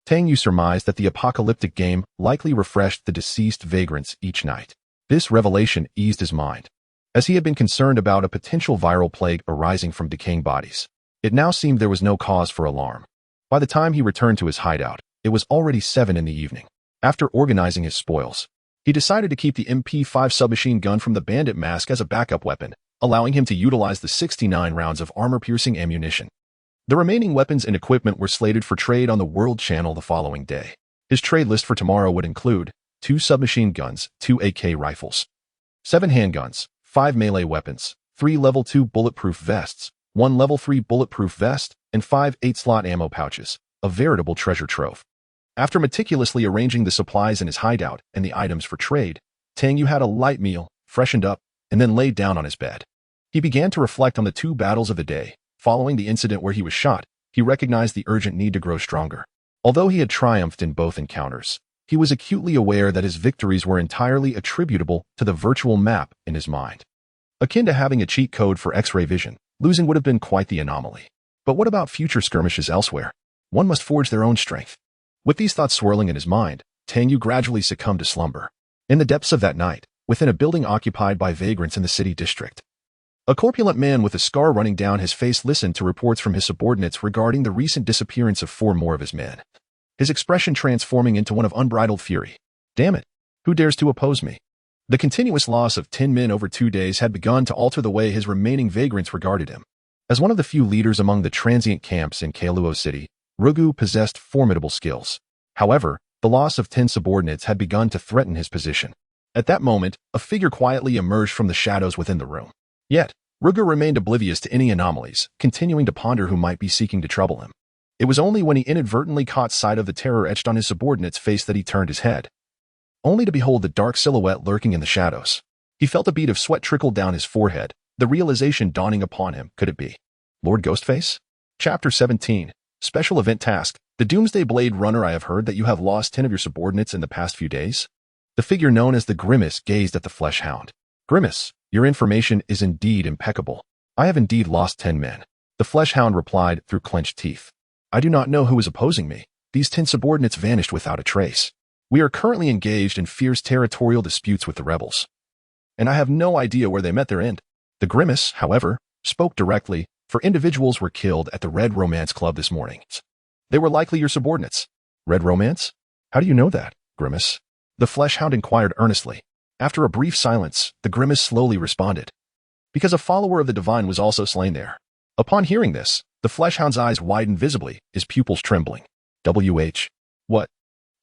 Tang Yu surmised that the apocalyptic game likely refreshed the deceased vagrants each night. This revelation eased his mind, as he had been concerned about a potential viral plague arising from decaying bodies. It now seemed there was no cause for alarm. By the time he returned to his hideout, it was already 7 in the evening. After organizing his spoils, he decided to keep the MP5 submachine gun from the bandit mask as a backup weapon, allowing him to utilize the 69 rounds of armor-piercing ammunition. The remaining weapons and equipment were slated for trade on the World Channel the following day. His trade list for tomorrow would include 2 submachine guns, 2 AK rifles, 7 handguns, 5 melee weapons, 3 level 2 bulletproof vests, 1 level 3 bulletproof vest, and 5 8-slot ammo pouches, a veritable treasure trove. After meticulously arranging the supplies in his hideout and the items for trade, Tang Yu had a light meal, freshened up, and then laid down on his bed. He began to reflect on the 2 battles of the day. Following the incident where he was shot, he recognized the urgent need to grow stronger. Although he had triumphed in both encounters, he was acutely aware that his victories were entirely attributable to the virtual map in his mind. Akin to having a cheat code for X-ray vision, losing would have been quite the anomaly. But what about future skirmishes elsewhere? One must forge their own strength. With these thoughts swirling in his mind, Tang Yu gradually succumbed to slumber. In the depths of that night, within a building occupied by vagrants in the city district, a corpulent man with a scar running down his face listened to reports from his subordinates regarding the recent disappearance of 4 more of his men, his expression transforming into one of unbridled fury. Damn it! Who dares to oppose me? The continuous loss of 10 men over 2 days had begun to alter the way his remaining vagrants regarded him. As one of the few leaders among the transient camps in Kaluo City, Rugu possessed formidable skills. However, the loss of 10 subordinates had begun to threaten his position. At that moment, a figure quietly emerged from the shadows within the room. Yet, Rugu remained oblivious to any anomalies, continuing to ponder who might be seeking to trouble him. It was only when he inadvertently caught sight of the terror etched on his subordinate's face that he turned his head, only to behold the dark silhouette lurking in the shadows. He felt a bead of sweat trickle down his forehead, the realization dawning upon him. Could it be Lord Ghostface? Chapter 17. Special Event Task. The Doomsday Blade Runner. I have heard that you have lost 10 of your subordinates in the past few days. The figure known as the Grimace gazed at the flesh hound. Grimace, your information is indeed impeccable. I have indeed lost 10 men. The flesh hound replied through clenched teeth. I do not know who is opposing me. These 10 subordinates vanished without a trace. We are currently engaged in fierce territorial disputes with the rebels, and I have no idea where they met their end. The Grimace, however, spoke directly, for individuals were killed at the Red Romance Club this morning. They were likely your subordinates. Red Romance? How do you know that, Grimace? The flesh hound inquired earnestly. After a brief silence, the Grimace slowly responded. Because a follower of the divine was also slain there. Upon hearing this, the flesh hound's eyes widened visibly, his pupils trembling. WH. What?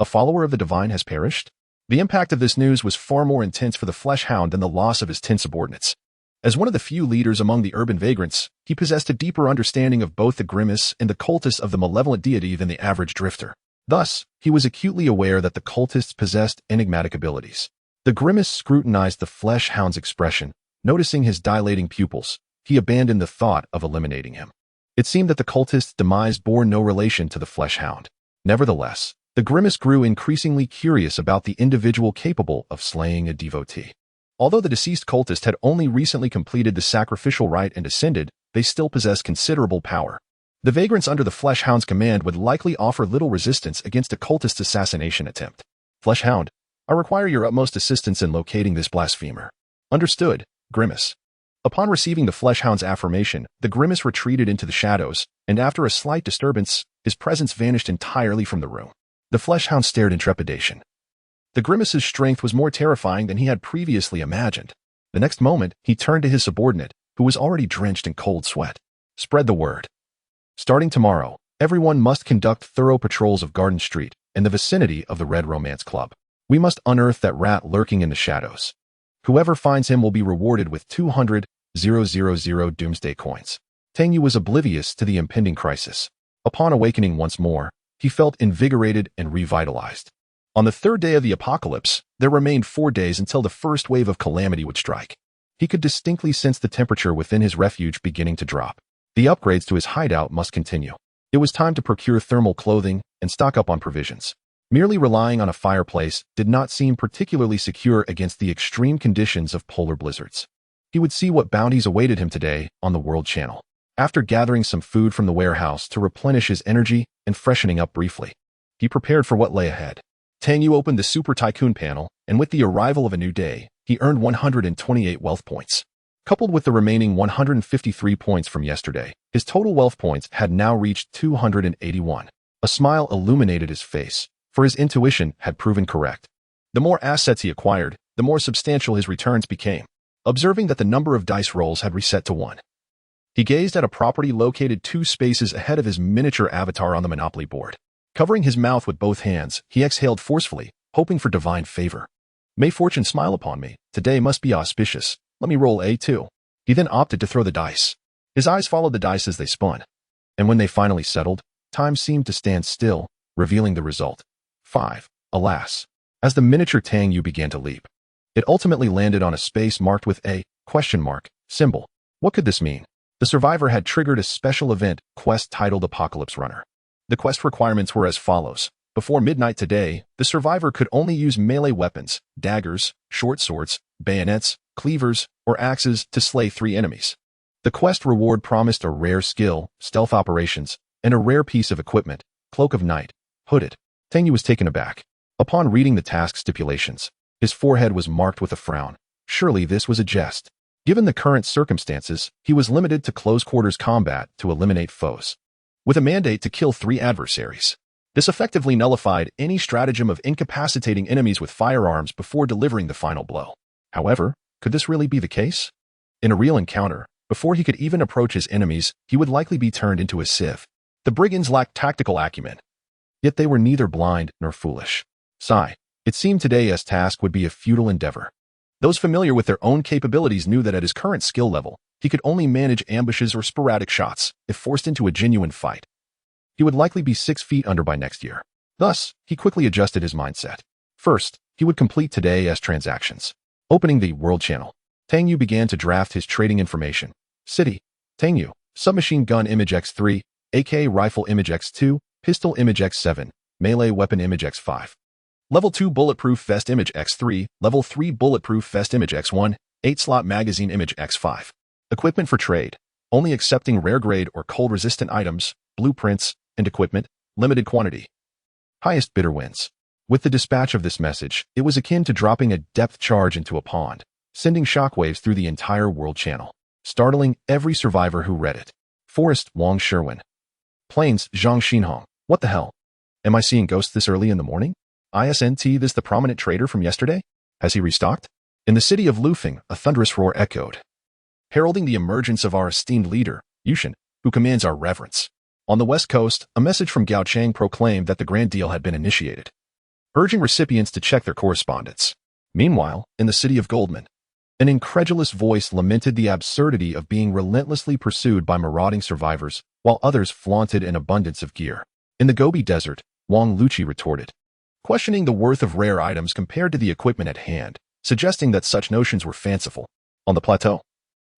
A follower of the divine has perished? The impact of this news was far more intense for the flesh hound than the loss of his 10 subordinates. As one of the few leaders among the urban vagrants, he possessed a deeper understanding of both the Grimace and the cultists of the malevolent deity than the average drifter. Thus, he was acutely aware that the cultists possessed enigmatic abilities. The grimace scrutinized the flesh hound's expression. Noticing his dilating pupils, he abandoned the thought of eliminating him. It seemed that the cultist's demise bore no relation to the flesh hound. Nevertheless, the grimace grew increasingly curious about the individual capable of slaying a devotee. Although the deceased cultist had only recently completed the sacrificial rite and ascended, they still possessed considerable power. The vagrants under the flesh hound's command would likely offer little resistance against a cultist's assassination attempt. Flesh hound, I require your utmost assistance in locating this blasphemer. Understood, Grimace. Upon receiving the flesh hound's affirmation, the grimace retreated into the shadows, and after a slight disturbance, his presence vanished entirely from the room. The flesh hound stared in trepidation. The grimace's strength was more terrifying than he had previously imagined. The next moment, he turned to his subordinate, who was already drenched in cold sweat. Spread the word. Starting tomorrow, everyone must conduct thorough patrols of Garden Street and the vicinity of the Red Romance Club. We must unearth that rat lurking in the shadows. Whoever finds him will be rewarded with 200,000 doomsday coins. Tang Yu was oblivious to the impending crisis. Upon awakening once more, he felt invigorated and revitalized. On the third day of the apocalypse, there remained 4 days until the first wave of calamity would strike. He could distinctly sense the temperature within his refuge beginning to drop. The upgrades to his hideout must continue. It was time to procure thermal clothing and stock up on provisions. Merely relying on a fireplace did not seem particularly secure against the extreme conditions of polar blizzards. He would see what bounties awaited him today on the World Channel. After gathering some food from the warehouse to replenish his energy and freshening up briefly, he prepared for what lay ahead. Tang Yu opened the Super Tycoon panel, and with the arrival of a new day, he earned 128 wealth points. Coupled with the remaining 153 points from yesterday, his total wealth points had now reached 281. A smile illuminated his face, for his intuition had proven correct. The more assets he acquired, the more substantial his returns became. Observing that the number of dice rolls had reset to 1, he gazed at a property located 2 spaces ahead of his miniature avatar on the Monopoly board. Covering his mouth with both hands, he exhaled forcefully, hoping for divine favor. May fortune smile upon me. Today must be auspicious. Let me roll A2. He then opted to throw the dice. His eyes followed the dice as they spun. And when they finally settled, time seemed to stand still, revealing the result. 5. Alas. As the miniature Tang Yu began to leap, it ultimately landed on a space marked with a question mark symbol. What could this mean? The survivor had triggered a special event quest titled Apocalypse Runner. The quest requirements were as follows. Before midnight today, the survivor could only use melee weapons, daggers, short swords, bayonets, cleavers, or axes to slay 3 enemies. The quest reward promised a rare skill, stealth operations, and a rare piece of equipment, Cloak of Night, hooded. Tang Yu was taken aback. Upon reading the task stipulations, his forehead was marked with a frown. Surely this was a jest. Given the current circumstances, he was limited to close-quarters combat to eliminate foes, with a mandate to kill 3 adversaries. This effectively nullified any stratagem of incapacitating enemies with firearms before delivering the final blow. However, could this really be the case? In a real encounter, before he could even approach his enemies, he would likely be turned into a sieve. The brigands lacked tactical acumen. Yet they were neither blind nor foolish. Sigh. It seemed today's task would be a futile endeavor. Those familiar with their own capabilities knew that at his current skill level, he could only manage ambushes or sporadic shots. If forced into a genuine fight, he would likely be 6 feet under by next year. Thus, he quickly adjusted his mindset. First, he would complete today's transactions. Opening the World Channel, Tang Yu began to draft his trading information. City, Tang Yu, submachine gun image X3, AK rifle image X2, pistol image X7, melee weapon image X5. Level 2 bulletproof vest image X3, Level 3 bulletproof vest image X1, 8-slot magazine image X5. Equipment for trade, only accepting rare grade or cold-resistant items, blueprints, and equipment, limited quantity. Highest bidder wins. With the dispatch of this message, it was akin to dropping a depth charge into a pond, sending shockwaves through the entire World Channel, startling every survivor who read it. Forest Wang Sherwin. Plains Zhang Xinhong. What the hell? Am I seeing ghosts this early in the morning? ISNT, this the prominent trader from yesterday? Has he restocked? In the city of Lufeng, a thunderous roar echoed, heralding the emergence of our esteemed leader, Yushin, who commands our reverence. On the west coast, a message from Gao Chang proclaimed that the grand deal had been initiated, urging recipients to check their correspondence. Meanwhile, in the city of Goldman, an incredulous voice lamented the absurdity of being relentlessly pursued by marauding survivors, while others flaunted an abundance of gear. In the Gobi Desert, Wang Luchi retorted, questioning the worth of rare items compared to the equipment at hand. suggesting that such notions were fanciful. On the plateau,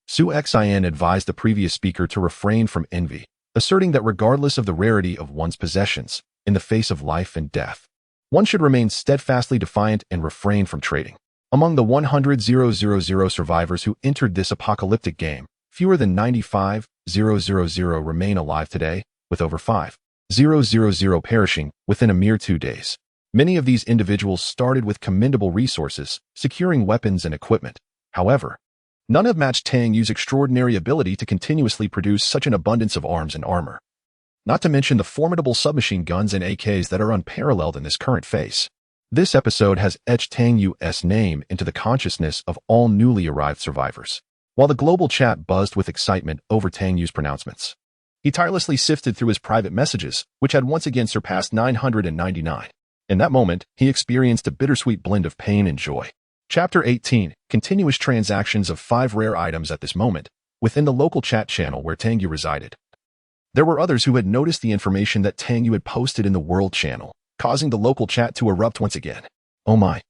Su Xin advised the previous speaker to refrain from envy, asserting that regardless of the rarity of one's possessions, in the face of life and death, one should remain steadfastly defiant and refrain from trading. Among the 100,000 survivors who entered this apocalyptic game, fewer than 95,000 remain alive today, with over 5,000 perishing within a mere 2 days. Many of these individuals started with commendable resources, securing weapons and equipment. However, none have matched Tang Yu's extraordinary ability to continuously produce such an abundance of arms and armor. Not to mention the formidable submachine guns and AKs that are unparalleled in this current phase. This episode has etched Tang Yu's name into the consciousness of all newly arrived survivors. While the global chat buzzed with excitement over Tang Yu's pronouncements, he tirelessly sifted through his private messages, which had once again surpassed 999. In that moment, he experienced a bittersweet blend of pain and joy. Chapter 18, Continuous transactions of 5 rare items at this moment, within the local chat channel where Tang Yu resided. There were others who had noticed the information that Tang Yu had posted in the world channel, causing the local chat to erupt once again. Oh my.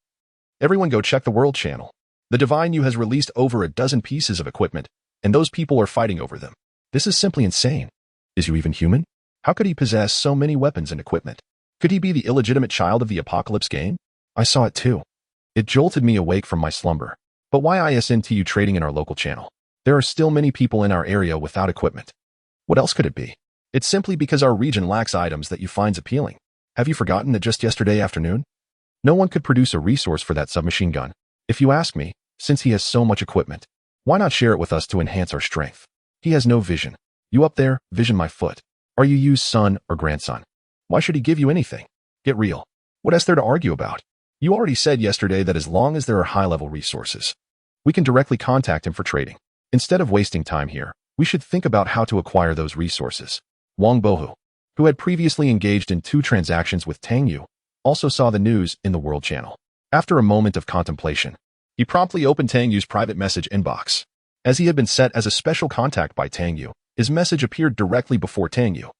Everyone go check the world channel. The Divine Yu has released over a dozen pieces of equipment, and those people are fighting over them. This is simply insane. Is Yu even human? How could he possess so many weapons and equipment? Could he be the illegitimate child of the apocalypse game? I saw it too. It jolted me awake from my slumber. But why isn't you trading in our local channel? There are still many people in our area without equipment. What else could it be? It's simply because our region lacks items that you find appealing. Have you forgotten that just yesterday afternoon, no one could produce a resource for that submachine gun? If you ask me, since he has so much equipment, why not share it with us to enhance our strength? He has no vision. You up there, vision my foot. Are you Yu's son or grandson? Why should he give you anything? Get real. What is there to argue about? You already said yesterday that as long as there are high-level resources, we can directly contact him for trading. Instead of wasting time here, we should think about how to acquire those resources. Wang Bohu, who had previously engaged in 2 transactions with Tang Yu, also saw the news in the world channel. After a moment of contemplation, he promptly opened Tang Yu's private message inbox. As he had been set as a special contact by Tang Yu, his message appeared directly before Tang Yu.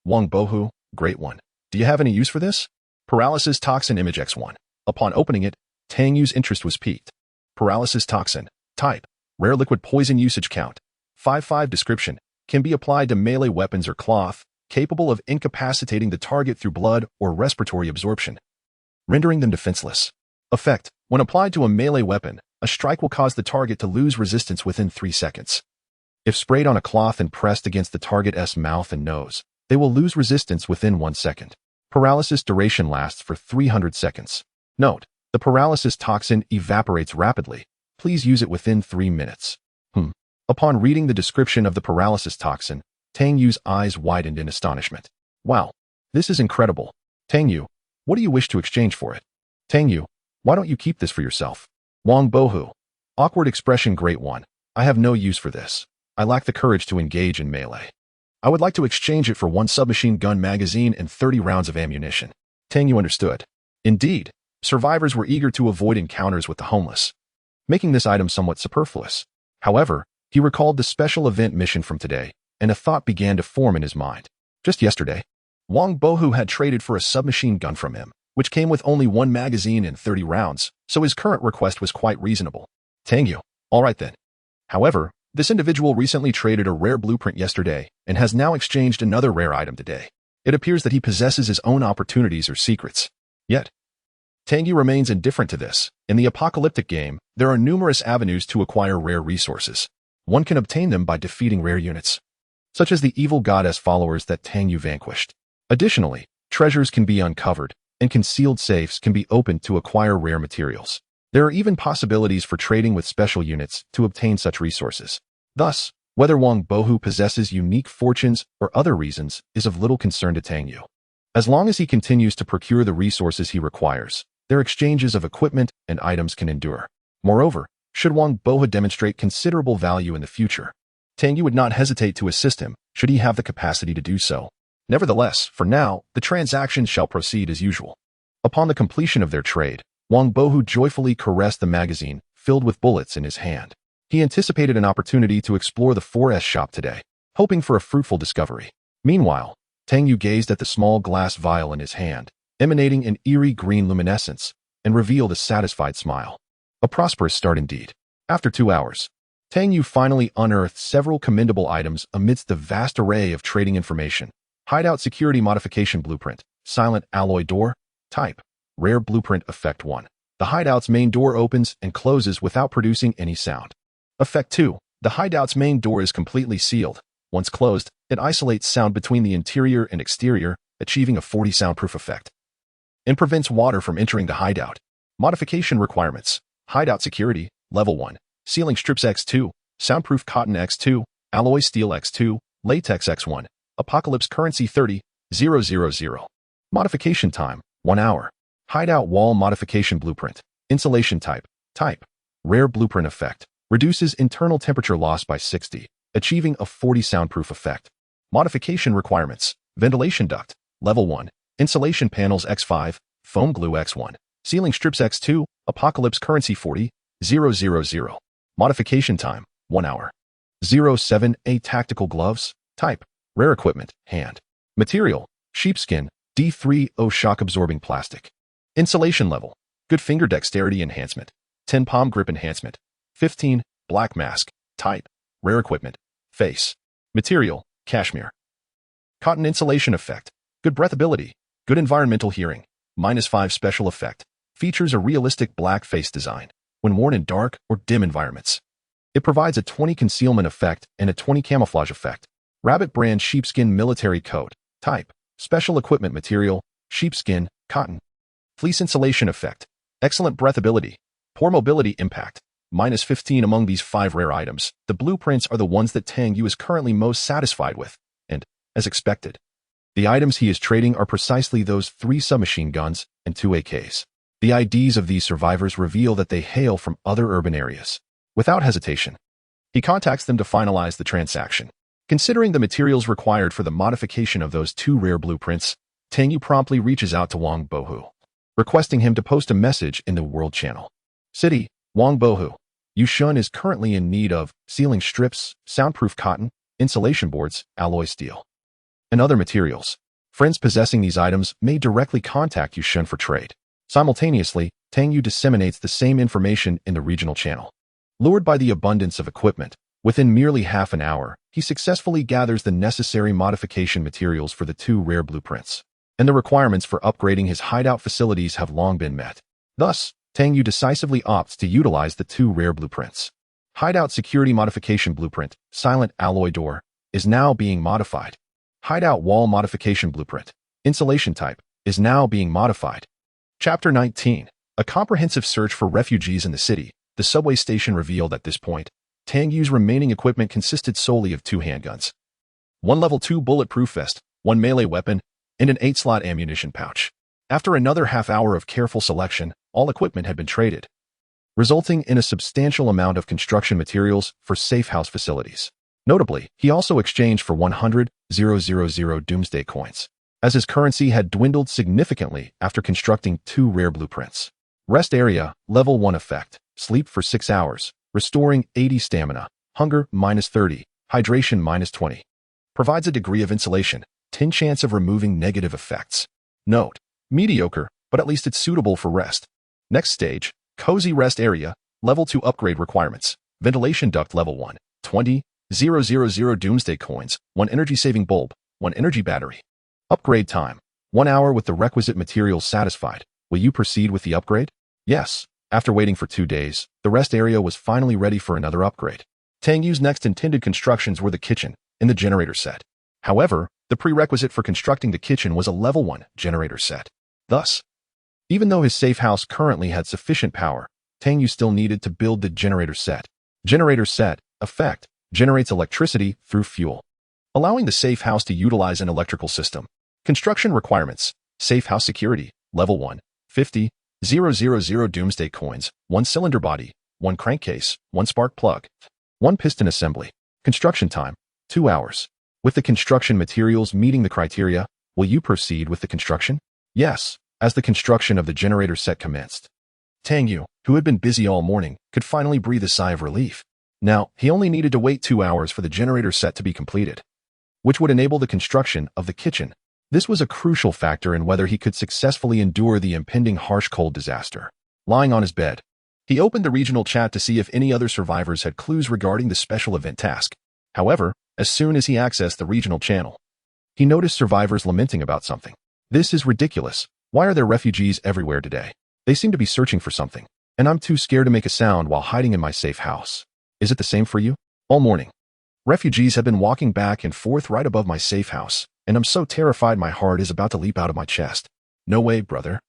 Wang Bohu, great one. Do you have any use for this? Paralysis Toxin Image X1. Upon opening it, Tang Yu's interest was piqued. Paralysis Toxin. Type. Rare liquid poison usage count. 5-5 description. Can be applied to melee weapons or cloth, capable of incapacitating the target through blood or respiratory absorption, rendering them defenseless. Effect. When applied to a melee weapon, a strike will cause the target to lose resistance within 3 seconds. If sprayed on a cloth and pressed against the target's mouth and nose, they will lose resistance within 1 second. Paralysis duration lasts for 300 seconds. Note, the paralysis toxin evaporates rapidly. Please use it within 3 minutes. Upon reading the description of the paralysis toxin, Tang Yu's eyes widened in astonishment. Wow, this is incredible. Tang Yu, what do you wish to exchange for it? Tang Yu, why don't you keep this for yourself? Wang Bohu, awkward expression great one. I have no use for this. I lack the courage to engage in melee. I would like to exchange it for 1 submachine gun magazine and 30 rounds of ammunition. Tang Yu understood. Indeed, survivors were eager to avoid encounters with the homeless, making this item somewhat superfluous. However, he recalled the special event mission from today, and a thought began to form in his mind. Just yesterday, Wang Bohu had traded for a submachine gun from him, which came with only 1 magazine and 30 rounds, so his current request was quite reasonable. Tang Yu, all right then. However, this individual recently traded a rare blueprint yesterday and has now exchanged another rare item today. It appears that he possesses his own opportunities or secrets. Yet, Tang Yu remains indifferent to this. In the apocalyptic game, there are numerous avenues to acquire rare resources. One can obtain them by defeating rare units, such as the evil goddess followers that Tang Yu vanquished. Additionally, treasures can be uncovered, and concealed safes can be opened to acquire rare materials. There are even possibilities for trading with special units to obtain such resources. Thus, whether Wang Bohu possesses unique fortunes or other reasons is of little concern to Tang Yu. As long as he continues to procure the resources he requires, their exchanges of equipment and items can endure. Moreover, should Wang Bohu demonstrate considerable value in the future, Tang Yu would not hesitate to assist him, should he have the capacity to do so. Nevertheless, for now, the transactions shall proceed as usual. Upon the completion of their trade, Wang Bohu joyfully caressed the magazine, filled with bullets in his hand. He anticipated an opportunity to explore the 4S shop today, hoping for a fruitful discovery. Meanwhile, Tang Yu gazed at the small glass vial in his hand, emanating an eerie green luminescence, and revealed a satisfied smile. A prosperous start indeed. After 2 hours, Tang Yu finally unearthed several commendable items amidst the vast array of trading information. Hideout Security Modification Blueprint. Silent Alloy Door. Type. Rare Blueprint Effect 1. The hideout's main door opens and closes without producing any sound. Effect 2. The hideout's main door is completely sealed. Once closed, it isolates sound between the interior and exterior, achieving a 40 soundproof effect. And prevents water from entering the hideout. Modification Requirements. Hideout Security. Level 1. Ceiling Strips X2. Soundproof Cotton X2. Alloy Steel X2. Latex X1. Apocalypse Currency 30,000. Modification Time. 1 hour. Hideout Wall Modification Blueprint. Insulation Type. Type. Rare Blueprint Effect. Reduces internal temperature loss by 60, achieving a 40 soundproof effect. Modification Requirements. Ventilation Duct. Level 1. Insulation Panels X5. Foam Glue X1. Ceiling Strips X2. Apocalypse Currency 40,000. Modification Time. 1 hour. 07A Tactical Gloves. Type. Rare Equipment. Hand. Material. Sheepskin. D3O Shock Absorbing Plastic. Insulation Level. Good Finger Dexterity Enhancement. 10 Palm Grip Enhancement. 15. Black Mask. Type. Rare Equipment. Face. Material. Cashmere. Cotton Insulation Effect. Good Breathability. Good Environmental Hearing. -5 Special Effect. Features a realistic black face design when worn in dark or dim environments. It provides a 20 Concealment Effect and a 20 Camouflage Effect. Rabbit Brand Sheepskin Military Coat. Type. Special Equipment Material. Sheepskin. Cotton. Fleece Insulation Effect. Excellent Breathability. Poor Mobility Impact. -15 Among these 5 rare items, the blueprints are the ones that Tang Yu is currently most satisfied with, and, as expected, the items he is trading are precisely those 3 submachine guns and 2 AKs. The IDs of these survivors reveal that they hail from other urban areas. Without hesitation, he contacts them to finalize the transaction. Considering the materials required for the modification of those 2 rare blueprints, Tang Yu promptly reaches out to Wang Bohu, requesting him to post a message in the World Channel. City, Wang Bohu. Yushun is currently in need of ceiling strips, soundproof cotton, insulation boards, alloy steel, and other materials. Friends possessing these items may directly contact Yushun for trade. Simultaneously, Tang Yu disseminates the same information in the regional channel. Lured by the abundance of equipment, within merely half an hour, he successfully gathers the necessary modification materials for the 2 rare blueprints, and the requirements for upgrading his hideout facilities have long been met. Thus, Tang Yu decisively opts to utilize the 2 rare blueprints. Hideout Security Modification Blueprint, Silent Alloy Door, is now being modified. Hideout Wall Modification Blueprint, Insulation Type, is now being modified. Chapter 19. A comprehensive search for refugees in the city. The subway station revealed at this point, Tang Yu's remaining equipment consisted solely of 2 handguns, 1 level 2 bulletproof vest, 1 melee weapon, and an 8-slot ammunition pouch. After another half hour of careful selection, all equipment had been traded, resulting in a substantial amount of construction materials for safe house facilities. Notably, he also exchanged for 100,000 Doomsday coins, as his currency had dwindled significantly after constructing 2 rare blueprints. Rest Area, Level 1 Effect. Sleep for 6 hours, restoring 80 stamina, hunger -30, hydration -20. Provides a degree of insulation, 10 chance of removing negative effects. Note, mediocre, but at least it's suitable for rest. Next stage, Cozy Rest Area, Level 2 Upgrade Requirements. Ventilation Duct Level 1, 20,000 Doomsday Coins, 1 Energy-Saving Bulb, 1 Energy Battery. Upgrade Time, 1 hour with the requisite materials satisfied. Will you proceed with the upgrade? Yes. After waiting for 2 days, the rest area was finally ready for another upgrade. Tang Yu's next intended constructions were the kitchen and the generator set. However, the prerequisite for constructing the kitchen was a level 1 generator set. Thus, even though his safe house currently had sufficient power, Tang Yu still needed to build the generator set. Generator set, effect, generates electricity through fuel, allowing the safe house to utilize an electrical system. Construction requirements, safe house security, level 1, 50,000 Doomsday coins, 1 cylinder body, 1 crankcase, 1 spark plug, 1 piston assembly. Construction time, 2 hours. With the construction materials meeting the criteria, will you proceed with the construction? Yes. As the construction of the generator set commenced, Tang Yu, who had been busy all morning, could finally breathe a sigh of relief. Now, he only needed to wait 2 hours for the generator set to be completed, which would enable the construction of the kitchen. This was a crucial factor in whether he could successfully endure the impending harsh cold disaster. Lying on his bed, He opened the regional chat to see if any other survivors had clues regarding the special event task. However, as soon as he accessed the regional channel, he noticed survivors lamenting about something. This is ridiculous. Why are there refugees everywhere today? They seem to be searching for something, and I'm too scared to make a sound while hiding in my safe house. Is it the same for you? All morning, refugees have been walking back and forth right above my safe house, and I'm so terrified my heart is about to leap out of my chest. No way, brother.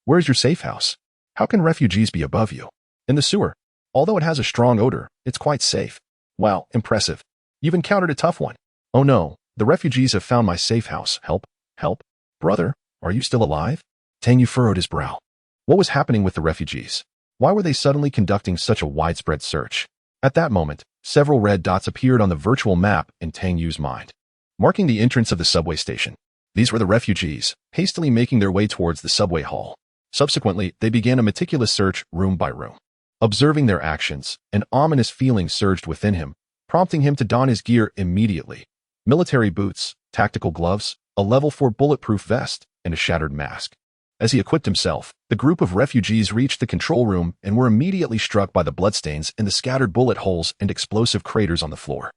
Where's your safe house? How can refugees be above you? In the sewer. Although it has a strong odor, it's quite safe. Wow, impressive. You've encountered a tough one. Oh no, the refugees have found my safe house. Help, help. Brother, are you still alive? Tang Yu furrowed his brow. What was happening with the refugees? Why were they suddenly conducting such a widespread search? At that moment, several red dots appeared on the virtual map in Tang Yu's mind, marking the entrance of the subway station. These were the refugees, hastily making their way towards the subway hall. Subsequently, they began a meticulous search room by room. Observing their actions, an ominous feeling surged within him, prompting him to don his gear immediately. Military boots, tactical gloves, a level 4 bulletproof vest, and a shattered mask. As he equipped himself, the group of refugees reached the control room and were immediately struck by the bloodstains in the scattered bullet holes and explosive craters on the floor.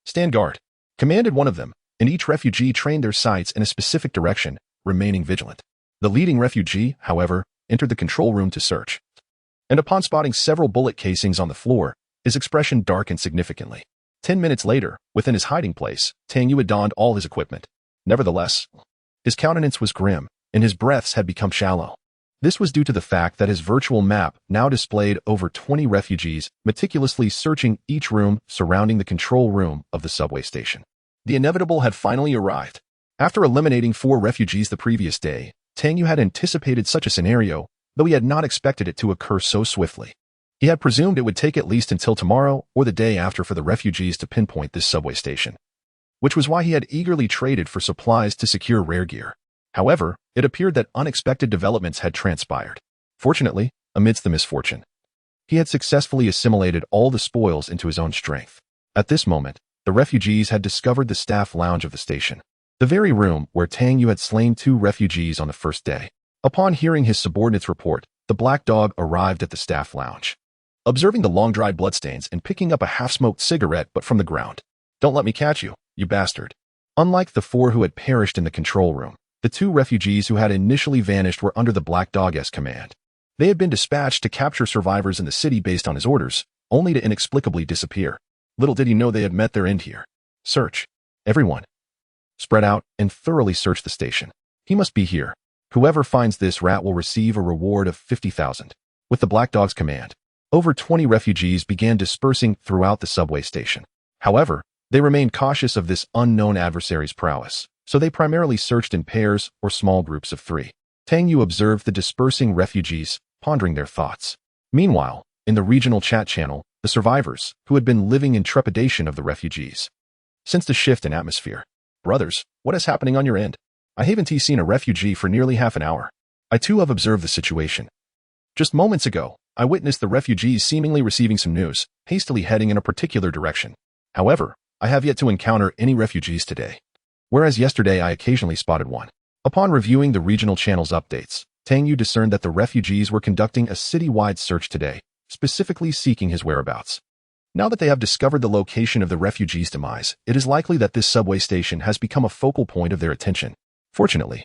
Stand guard, commanded one of them, and each refugee trained their sights in a specific direction, remaining vigilant. The leading refugee, however, entered the control room to search, and upon spotting several bullet casings on the floor, his expression darkened significantly. 10 minutes later, within his hiding place, Tang Yu had donned all his equipment. Nevertheless, his countenance was grim, and his breaths had become shallow. This was due to the fact that his virtual map now displayed over 20 refugees meticulously searching each room surrounding the control room of the subway station. The inevitable had finally arrived. After eliminating 4 refugees the previous day, Tang Yu had anticipated such a scenario, though he had not expected it to occur so swiftly. He had presumed it would take at least until tomorrow or the day after for the refugees to pinpoint this subway station, which was why he had eagerly traded for supplies to secure rare gear. However, it appeared that unexpected developments had transpired. Fortunately, amidst the misfortune, he had successfully assimilated all the spoils into his own strength. At this moment, the refugees had discovered the staff lounge of the station, the very room where Tang Yu had slain 2 refugees on the first day. Upon hearing his subordinate's report, the black dog arrived at the staff lounge, observing the long-dried bloodstains and picking up a half-smoked cigarette but from the ground. Don't let me catch you, you bastard. Unlike the 4 who had perished in the control room, the 2 refugees who had initially vanished were under the black dog's command. They had been dispatched to capture survivors in the city based on his orders, only to inexplicably disappear. Little did he know they had met their end here. Search. Everyone. Spread out and thoroughly search the station. He must be here. Whoever finds this rat will receive a reward of 50,000. With the black dog's command, over 20 refugees began dispersing throughout the subway station. However, they remained cautious of this unknown adversary's prowess, so they primarily searched in pairs or small groups of 3. Tang Yu observed the dispersing refugees, pondering their thoughts. Meanwhile, in the regional chat channel, the survivors, who had been living in trepidation of the refugees, sensed a shift in atmosphere. Brothers, what is happening on your end? I haven't seen a refugee for nearly half an hour. I too have observed the situation. Just moments ago, I witnessed the refugees seemingly receiving some news, hastily heading in a particular direction. However, I have yet to encounter any refugees today, whereas yesterday I occasionally spotted one. Upon reviewing the regional channel's updates, Tang Yu discerned that the refugees were conducting a city-wide search today, specifically seeking his whereabouts. Now that they have discovered the location of the refugees' demise, it is likely that this subway station has become a focal point of their attention. Fortunately,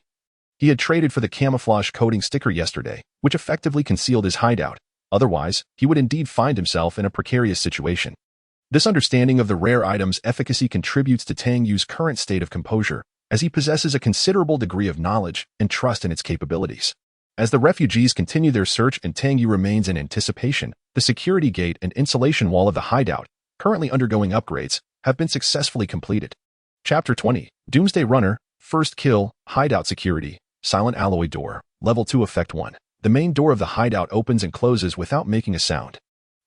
he had traded for the camouflage coating sticker yesterday, which effectively concealed his hideout. Otherwise, he would indeed find himself in a precarious situation. This understanding of the rare item's efficacy contributes to Tang Yu's current state of composure, as he possesses a considerable degree of knowledge and trust in its capabilities. As the refugees continue their search and Tang Yu remains in anticipation, the security gate and insulation wall of the hideout, currently undergoing upgrades, have been successfully completed. Chapter 20, Doomsday Runner, First Kill, Hideout Security, Silent Alloy Door, Level 2 Effect 1. The main door of the hideout opens and closes without making a sound.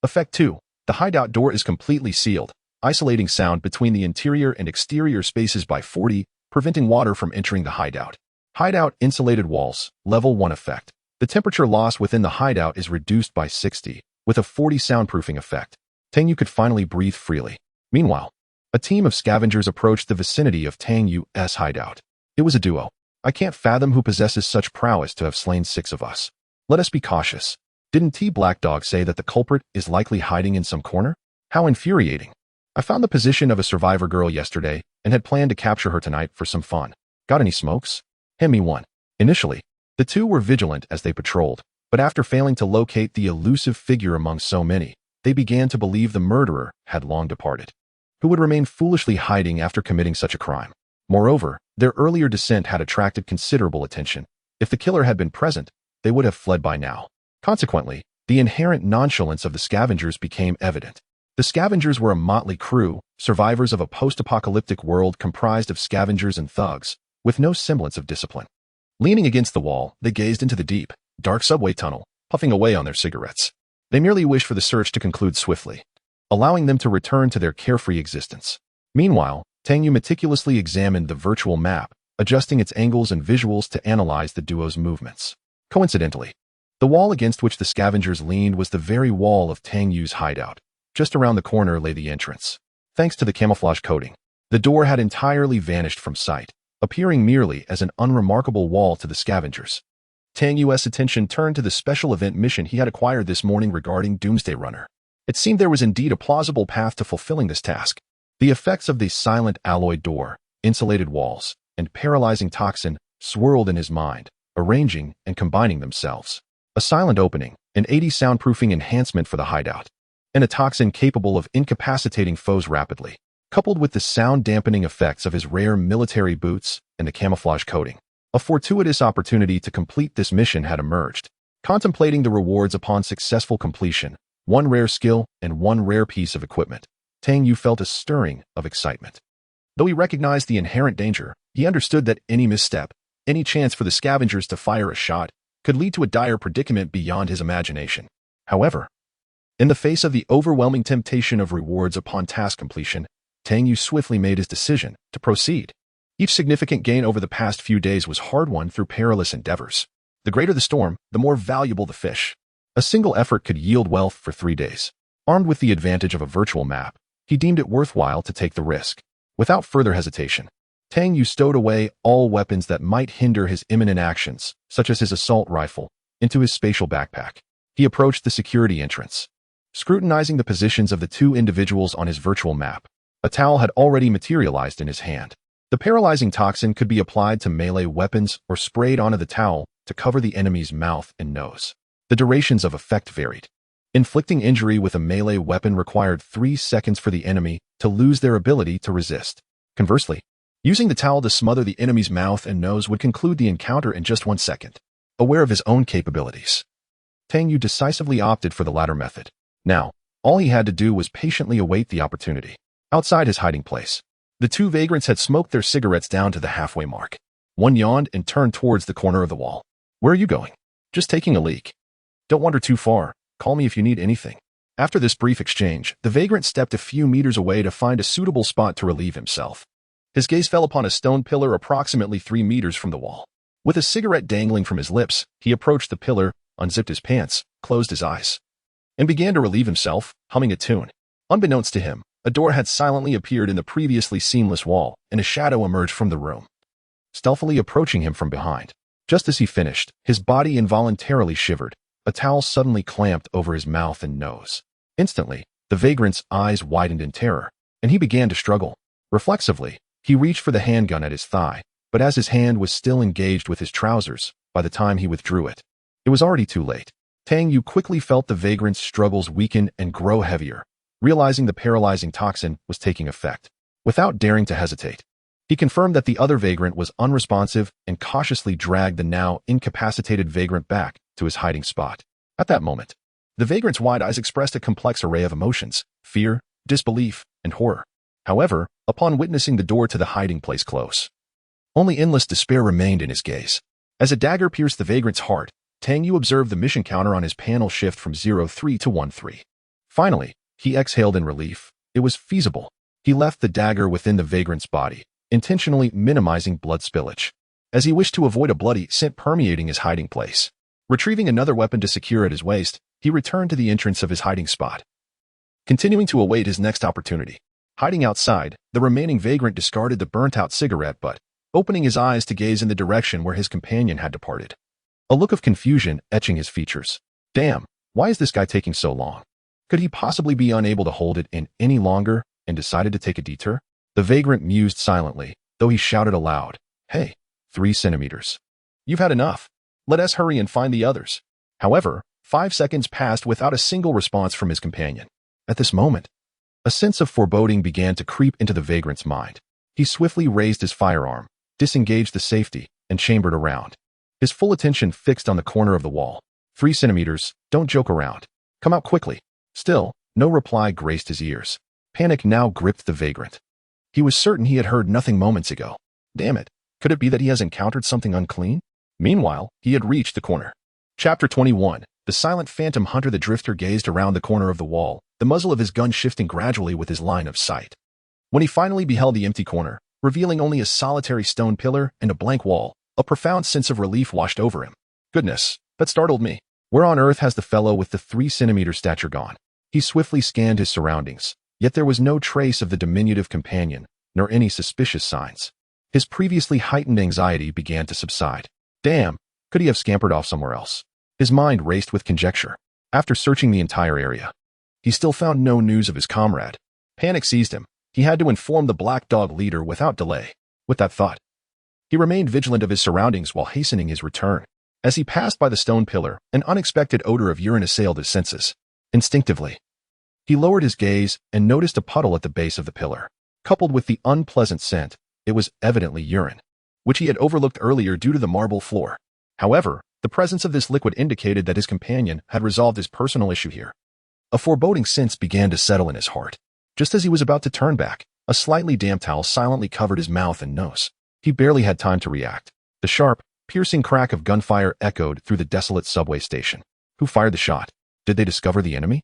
Effect 2. The hideout door is completely sealed, isolating sound between the interior and exterior spaces by 40, preventing water from entering the hideout. Hideout Insulated Walls, Level 1 Effect. The temperature loss within the hideout is reduced by 60, with a 40 soundproofing effect. Tang Yu could finally breathe freely. Meanwhile, a team of scavengers approached the vicinity of Tang Yu's hideout. It was a duo. I can't fathom who possesses such prowess to have slain 6 of us. Let us be cautious. Didn't T Black Dog say that the culprit is likely hiding in some corner? How infuriating. I found the position of a survivor girl yesterday and had planned to capture her tonight for some fun. Got any smokes? Hand me one. Initially, the two were vigilant as they patrolled, but after failing to locate the elusive figure among so many, they began to believe the murderer had long departed. Who would remain foolishly hiding after committing such a crime? Moreover, their earlier descent had attracted considerable attention. If the killer had been present, they would have fled by now. Consequently, the inherent nonchalance of the scavengers became evident. The scavengers were a motley crew, survivors of a post-apocalyptic world comprised of scavengers and thugs, with no semblance of discipline. Leaning against the wall, they gazed into the deep, dark subway tunnel, puffing away on their cigarettes. They merely wished for the search to conclude swiftly, allowing them to return to their carefree existence. Meanwhile, Tang Yu meticulously examined the virtual map, adjusting its angles and visuals to analyze the duo's movements. Coincidentally, the wall against which the scavengers leaned was the very wall of Tang Yu's hideout. Just around the corner lay the entrance. Thanks to the camouflage coating, the door had entirely vanished from sight, appearing merely as an unremarkable wall to the scavengers. Tang Yu's attention turned to the special event mission he had acquired this morning regarding Doomsday Runner. It seemed there was indeed a plausible path to fulfilling this task. The effects of the silent alloy door, insulated walls, and paralyzing toxin swirled in his mind, arranging and combining themselves. A silent opening, an 80 soundproofing enhancement for the hideout, and a toxin capable of incapacitating foes rapidly, coupled with the sound-dampening effects of his rare military boots and the camouflage coating. A fortuitous opportunity to complete this mission had emerged. Contemplating the rewards upon successful completion, one rare skill and one rare piece of equipment, Tang Yu felt a stirring of excitement. Though he recognized the inherent danger, he understood that any misstep, any chance for the scavengers to fire a shot, could lead to a dire predicament beyond his imagination. However, in the face of the overwhelming temptation of rewards upon task completion, Tang Yu swiftly made his decision to proceed. Each significant gain over the past few days was hard-won through perilous endeavors. The greater the storm, the more valuable the fish. A single effort could yield wealth for 3 days. Armed with the advantage of a virtual map, he deemed it worthwhile to take the risk. Without further hesitation, Tang Yu stowed away all weapons that might hinder his imminent actions, such as his assault rifle, into his spatial backpack. He approached the security entrance. Scrutinizing the positions of the two individuals on his virtual map, a towel had already materialized in his hand. The paralyzing toxin could be applied to melee weapons or sprayed onto the towel to cover the enemy's mouth and nose. The durations of effect varied. Inflicting injury with a melee weapon required 3 seconds for the enemy to lose their ability to resist. Conversely, using the towel to smother the enemy's mouth and nose would conclude the encounter in just 1 second. Aware of his own capabilities, Tang Yu decisively opted for the latter method. Now, all he had to do was patiently await the opportunity. Outside his hiding place, the two vagrants had smoked their cigarettes down to the halfway mark. One yawned and turned towards the corner of the wall. "Where are you going?" "Just taking a leak." "Don't wander too far. Call me if you need anything." After this brief exchange, the vagrant stepped a few meters away to find a suitable spot to relieve himself. His gaze fell upon a stone pillar approximately 3 meters from the wall. With a cigarette dangling from his lips, he approached the pillar, unzipped his pants, closed his eyes, and began to relieve himself, humming a tune. Unbeknownst to him, a door had silently appeared in the previously seamless wall, and a shadow emerged from the room, stealthily approaching him from behind. Just as he finished, his body involuntarily shivered. A towel suddenly clamped over his mouth and nose. Instantly, the vagrant's eyes widened in terror, and he began to struggle. Reflexively, he reached for the handgun at his thigh, but as his hand was still engaged with his trousers, by the time he withdrew it, it was already too late. Tang Yu quickly felt the vagrant's struggles weaken and grow heavier, realizing the paralyzing toxin was taking effect. Without daring to hesitate, he confirmed that the other vagrant was unresponsive and cautiously dragged the now incapacitated vagrant back to his hiding spot. At that moment, the vagrant's wide eyes expressed a complex array of emotions: fear, disbelief, and horror. However, upon witnessing the door to the hiding place close, only endless despair remained in his gaze. As a dagger pierced the vagrant's heart, Tang Yu observed the mission counter on his panel shift from 03 to 13. Finally, he exhaled in relief. It was feasible. He left the dagger within the vagrant's body, intentionally minimizing blood spillage, as he wished to avoid a bloody scent permeating his hiding place. Retrieving another weapon to secure at his waist, he returned to the entrance of his hiding spot, continuing to await his next opportunity. Hiding outside, the remaining vagrant discarded the burnt-out cigarette butt, opening his eyes to gaze in the direction where his companion had departed. A look of confusion etching his features. "Damn, Why is this guy taking so long? Could he possibly be unable to hold it in any longer and decided to take a detour? The vagrant mused silently, though he shouted aloud, "Hey, 3 centimeters. You've had enough. Let us hurry and find the others." However, 5 seconds passed without a single response from his companion. At this moment, a sense of foreboding began to creep into the vagrant's mind. He swiftly raised his firearm, disengaged the safety, and chambered around. His full attention fixed on the corner of the wall. 3 centimeters, don't joke around. Come out quickly. Still, no reply graced his ears. Panic now gripped the vagrant. He was certain he had heard nothing moments ago. Damn it, could it be that he has encountered something unclean? Meanwhile, he had reached the corner. Chapter 21. The silent phantom hunter. The drifter gazed around the corner of the wall, the muzzle of his gun shifting gradually with his line of sight. When he finally beheld the empty corner, revealing only a solitary stone pillar and a blank wall, a profound sense of relief washed over him. Goodness, that startled me. Where on earth has the fellow with the 3-centimeter stature gone? He swiftly scanned his surroundings, yet there was no trace of the diminutive companion, nor any suspicious signs. His previously heightened anxiety began to subside. Damn, could he have scampered off somewhere else? His mind raced with conjecture. After searching the entire area, he still found no news of his comrade. Panic seized him. He had to inform the black dog leader without delay. With that thought, he remained vigilant of his surroundings while hastening his return. As he passed by the stone pillar, an unexpected odor of urine assailed his senses. Instinctively, he lowered his gaze and noticed a puddle at the base of the pillar. Coupled with the unpleasant scent, it was evidently urine, which he had overlooked earlier due to the marble floor. However, the presence of this liquid indicated that his companion had resolved his personal issue here. A foreboding sense began to settle in his heart. Just as he was about to turn back, a slightly damp towel silently covered his mouth and nose. He barely had time to react. The sharp, piercing crack of gunfire echoed through the desolate subway station. Who fired the shot? Did they discover the enemy?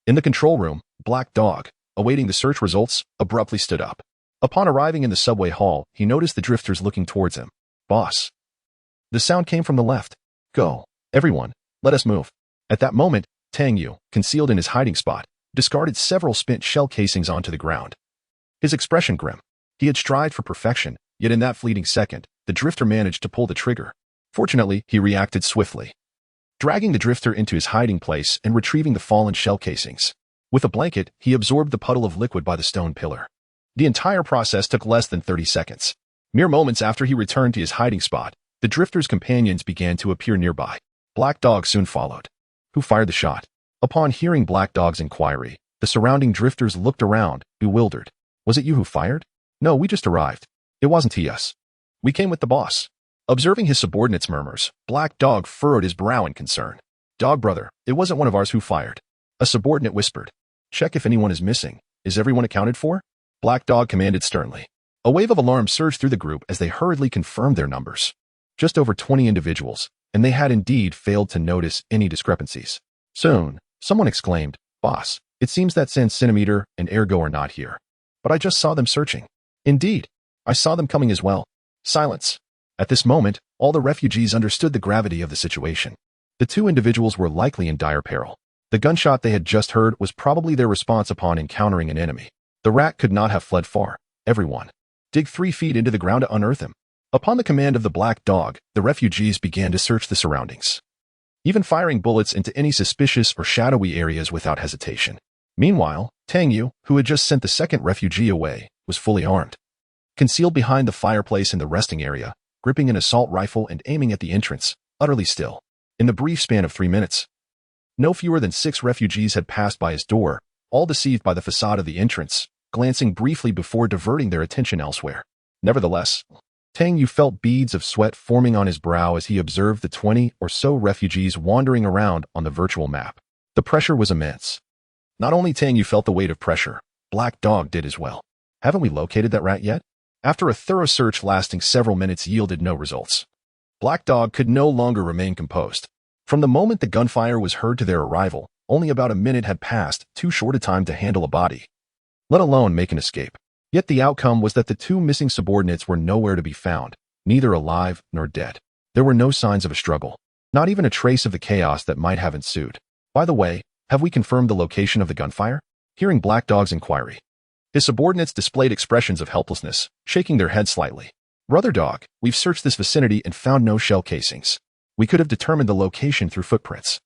In the control room, Black Dog, awaiting the search results, abruptly stood up. Upon arriving in the subway hall, he noticed the drifters looking towards him. "Boss." The sound came from the left. "Go. Everyone, let us move." At that moment, Tang Yu, concealed in his hiding spot, discarded several spent shell casings onto the ground. His expression grim. He had strived for perfection, yet in that fleeting second, the drifter managed to pull the trigger. Fortunately, he reacted swiftly, dragging the drifter into his hiding place and retrieving the fallen shell casings. With a blanket, he absorbed the puddle of liquid by the stone pillar. The entire process took less than 30 seconds. Mere moments after he returned to his hiding spot, the drifter's companions began to appear nearby. Black Dog soon followed. Who fired the shot? Upon hearing Black Dog's inquiry, the surrounding drifters looked around, bewildered. "Was it you who fired?" "No, we just arrived. It wasn't he us. We came with the boss." Observing his subordinates' murmurs, Black Dog furrowed his brow in concern. "Dog brother, it wasn't one of ours who fired." A subordinate whispered. "Check if anyone is missing. Is everyone accounted for?" Black Dog commanded sternly. A wave of alarm surged through the group as they hurriedly confirmed their numbers. Just over 20 individuals, and they had indeed failed to notice any discrepancies. Soon, someone exclaimed, "Boss, it seems that centimeter and ergo are not here. But I just saw them searching." "Indeed, I saw them coming as well." Silence. At this moment, all the refugees understood the gravity of the situation. The 2 individuals were likely in dire peril. The gunshot they had just heard was probably their response upon encountering an enemy. The rat could not have fled far. Everyone, dig 3 feet into the ground to unearth him. Upon the command of the Black Dog, the refugees began to search the surroundings, even firing bullets into any suspicious or shadowy areas without hesitation. Meanwhile, Tang Yu, who had just sent the second refugee away, was fully armed. Concealed behind the fireplace in the resting area, gripping an assault rifle and aiming at the entrance, utterly still. In the brief span of 3 minutes, no fewer than 6 refugees had passed by his door, all deceived by the facade of the entrance, glancing briefly before diverting their attention elsewhere. Nevertheless, Tang Yu felt beads of sweat forming on his brow as he observed the 20 or so refugees wandering around on the virtual map. The pressure was immense. Not only Tang Yu felt the weight of pressure, Black Dog did as well. "Haven't we located that rat yet?" After a thorough search lasting several minutes yielded no results, Black Dog could no longer remain composed. From the moment the gunfire was heard to their arrival, only about a minute had passed, too short a time to handle a body, let alone make an escape. Yet the outcome was that the 2 missing subordinates were nowhere to be found, neither alive nor dead. There were no signs of a struggle, not even a trace of the chaos that might have ensued. "By the way, have we confirmed the location of the gunfire?" Hearing Black Dog's inquiry, his subordinates displayed expressions of helplessness, shaking their heads slightly. "Brother Dog, we've searched this vicinity and found no shell casings. We could have determined the location through footprints."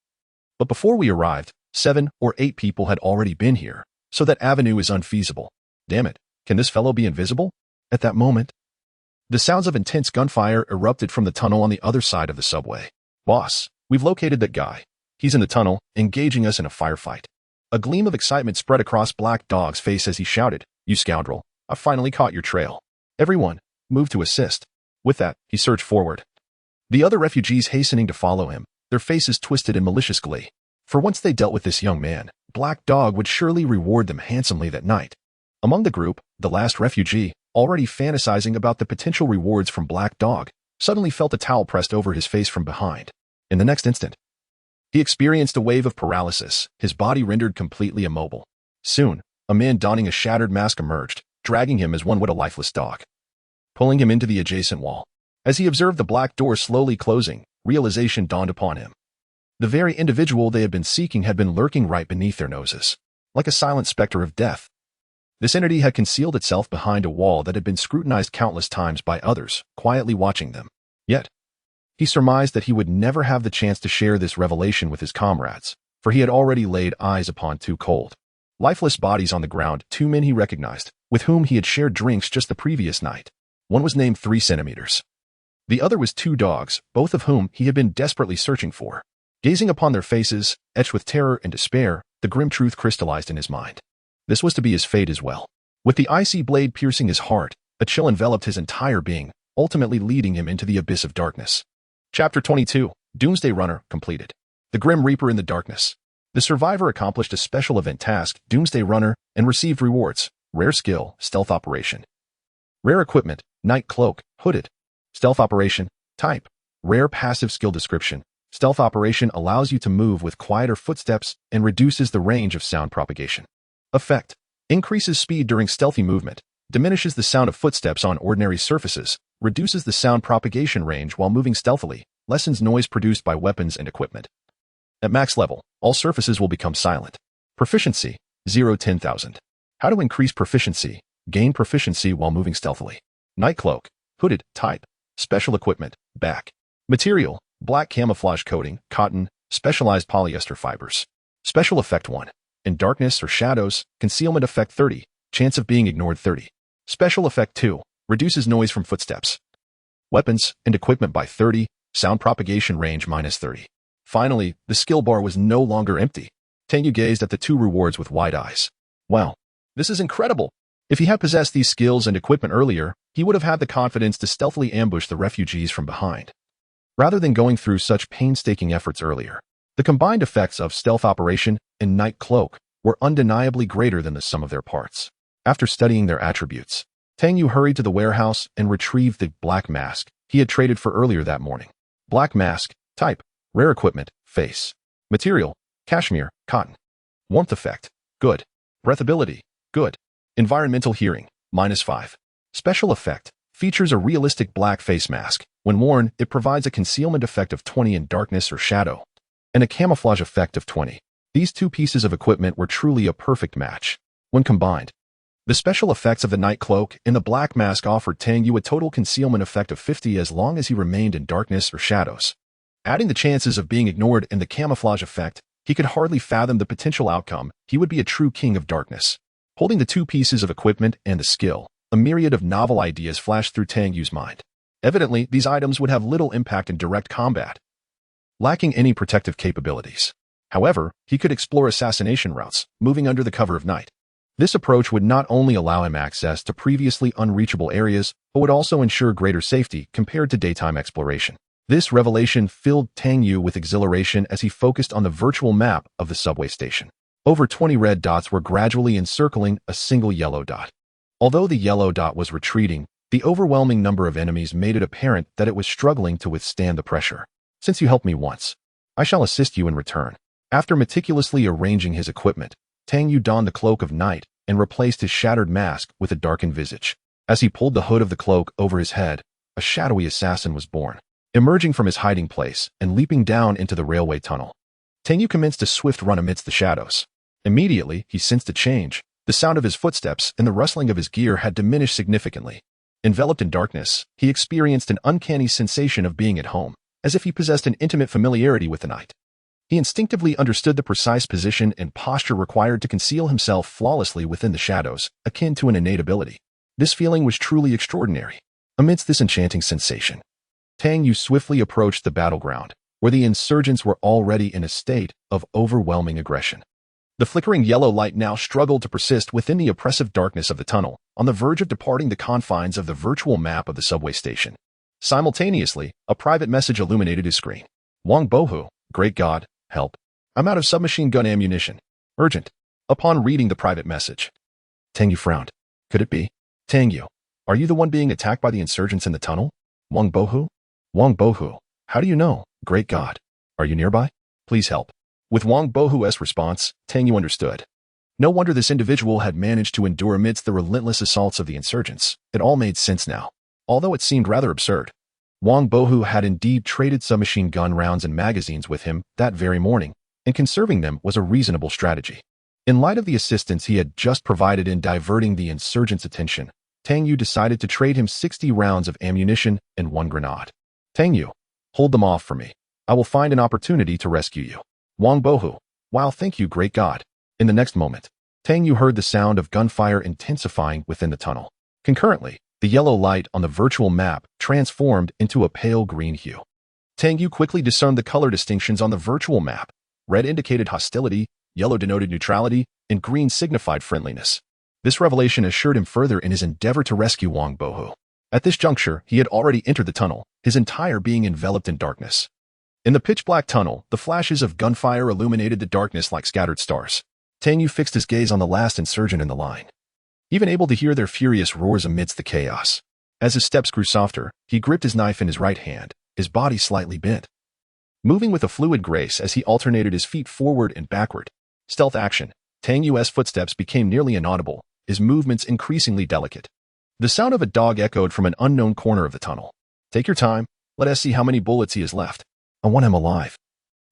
But before we arrived, 7 or 8 people had already been here, so that avenue is unfeasible. Damn it, can this fellow be invisible? At that moment, the sounds of intense gunfire erupted from the tunnel on the other side of the subway. Boss, we've located that guy. He's in the tunnel, engaging us in a firefight. A gleam of excitement spread across Black Dog's face as he shouted, "You scoundrel, I finally caught your trail." Everyone, move to assist. With that, he surged forward. The other refugees hastening to follow him, their faces twisted in malicious glee. For once they dealt with this young man, Black Dog would surely reward them handsomely that night. Among the group, the last refugee, already fantasizing about the potential rewards from Black Dog, suddenly felt a towel pressed over his face from behind. In the next instant, he experienced a wave of paralysis, his body rendered completely immobile. Soon, a man donning a shattered mask emerged, dragging him as one would a lifeless dog, pulling him into the adjacent wall. As he observed the black door slowly closing, realization dawned upon him. The very individual they had been seeking had been lurking right beneath their noses, like a silent specter of death. This entity had concealed itself behind a wall that had been scrutinized countless times by others, quietly watching them. Yet, he surmised that he would never have the chance to share this revelation with his comrades, for he had already laid eyes upon 2 cold, lifeless bodies on the ground, 2 men he recognized, with whom he had shared drinks just the previous night. One was named 3 centimeters. The other was 2 dogs, both of whom he had been desperately searching for. Gazing upon their faces, etched with terror and despair, the grim truth crystallized in his mind. This was to be his fate as well. With the icy blade piercing his heart, a chill enveloped his entire being, ultimately leading him into the abyss of darkness. Chapter 22, Doomsday Runner, completed. The Grim Reaper in the Darkness. The survivor accomplished a special event task, Doomsday Runner, and received rewards. Rare skill, Stealth Operation. Rare equipment, Night Cloak, Hooded. Stealth Operation, type. Rare passive skill description. Stealth Operation allows you to move with quieter footsteps and reduces the range of sound propagation. Effect. Increases speed during stealthy movement, diminishes the sound of footsteps on ordinary surfaces, reduces the sound propagation range while moving stealthily, lessens noise produced by weapons and equipment. At max level, all surfaces will become silent. Proficiency, 0-10,000. How to increase proficiency. Gain proficiency while moving stealthily. Night Cloak, Hooded, type. Special equipment, back. Material, black camouflage coating, cotton, specialized polyester fibers. Special effect 1. In darkness or shadows, concealment effect 30, chance of being ignored 30. Special effect 2, reduces noise from footsteps. Weapons and equipment by 30, sound propagation range -30. Finally, the skill bar was no longer empty. Tang Yu gazed at the 2 rewards with wide eyes. Wow, this is incredible. If he had possessed these skills and equipment earlier, he would have had the confidence to stealthily ambush the refugees from behind, rather than going through such painstaking efforts earlier. The combined effects of Stealth Operation and Night Cloak were undeniably greater than the sum of their parts. After studying their attributes, Tang Yu hurried to the warehouse and retrieved the black mask he had traded for earlier that morning. Black mask, type, rare equipment, face. Material, cashmere, cotton. Warmth effect, good. Breathability, good. Environmental hearing, -5. Special effect, features a realistic black face mask. When worn, it provides a concealment effect of 20 in darkness or shadow, and a camouflage effect of 20. These 2 pieces of equipment were truly a perfect match. When combined, the special effects of the Night Cloak and the black mask offered Tang Yu a total concealment effect of 50 as long as he remained in darkness or shadows. Adding the chances of being ignored and the camouflage effect, he could hardly fathom the potential outcome. He would be a true king of darkness. Holding the 2 pieces of equipment and the skill, a myriad of novel ideas flashed through Tang Yu's mind. Evidently, these items would have little impact in direct combat, lacking any protective capabilities. However, he could explore assassination routes, moving under the cover of night. This approach would not only allow him access to previously unreachable areas, but would also ensure greater safety compared to daytime exploration. This revelation filled Tang Yu with exhilaration as he focused on the virtual map of the subway station. Over 20 red dots were gradually encircling a single yellow dot. Although the yellow dot was retreating, the overwhelming number of enemies made it apparent that it was struggling to withstand the pressure. Since you helped me once, I shall assist you in return. After meticulously arranging his equipment, Tang Yu donned the cloak of night and replaced his shattered mask with a darkened visage. As he pulled the hood of the cloak over his head, a shadowy assassin was born, emerging from his hiding place and leaping down into the railway tunnel. Tang Yu commenced a swift run amidst the shadows. Immediately, he sensed a change. The sound of his footsteps and the rustling of his gear had diminished significantly. Enveloped in darkness, he experienced an uncanny sensation of being at home, as if he possessed an intimate familiarity with the night. He instinctively understood the precise position and posture required to conceal himself flawlessly within the shadows, akin to an innate ability. This feeling was truly extraordinary. Amidst this enchanting sensation, Tang Yu swiftly approached the battleground, where the insurgents were already in a state of overwhelming aggression. The flickering yellow light now struggled to persist within the oppressive darkness of the tunnel, on the verge of departing the confines of the virtual map of the subway station. Simultaneously, a private message illuminated his screen. Wang Bohu, great God, help. I'm out of submachine gun ammunition. Urgent. Upon reading the private message, Tang Yu frowned. Could it be? Tang Yu, are you the one being attacked by the insurgents in the tunnel? Wang Bohu? Wang Bohu, how do you know? Great God. Are you nearby? Please help. With Wang Bohu's response, Tang Yu understood. No wonder this individual had managed to endure amidst the relentless assaults of the insurgents. It all made sense now, although it seemed rather absurd. Wang Bohu had indeed traded submachine gun rounds and magazines with him that very morning, and conserving them was a reasonable strategy. In light of the assistance he had just provided in diverting the insurgents' attention, Tang Yu decided to trade him 60 rounds of ammunition and 1 grenade. Tang Yu, hold them off for me. I will find an opportunity to rescue you. Wang Bohu, wow, thank you, great God. In the next moment, Tang Yu heard the sound of gunfire intensifying within the tunnel. Concurrently, the yellow light on the virtual map transformed into a pale green hue. Tang Yu quickly discerned the color distinctions on the virtual map. Red indicated hostility, yellow denoted neutrality, and green signified friendliness. This revelation assured him further in his endeavor to rescue Wang Bohu. At this juncture, he had already entered the tunnel, his entire being enveloped in darkness. In the pitch-black tunnel, the flashes of gunfire illuminated the darkness like scattered stars. Tang Yu fixed his gaze on the last insurgent in the line, even able to hear their furious roars amidst the chaos. As his steps grew softer, he gripped his knife in his right hand, his body slightly bent, moving with a fluid grace as he alternated his feet forward and backward. Stealth action. Tang Yu's footsteps became nearly inaudible, his movements increasingly delicate. The sound of a dog echoed from an unknown corner of the tunnel. Take your time. Let us see how many bullets he has left. I want him alive.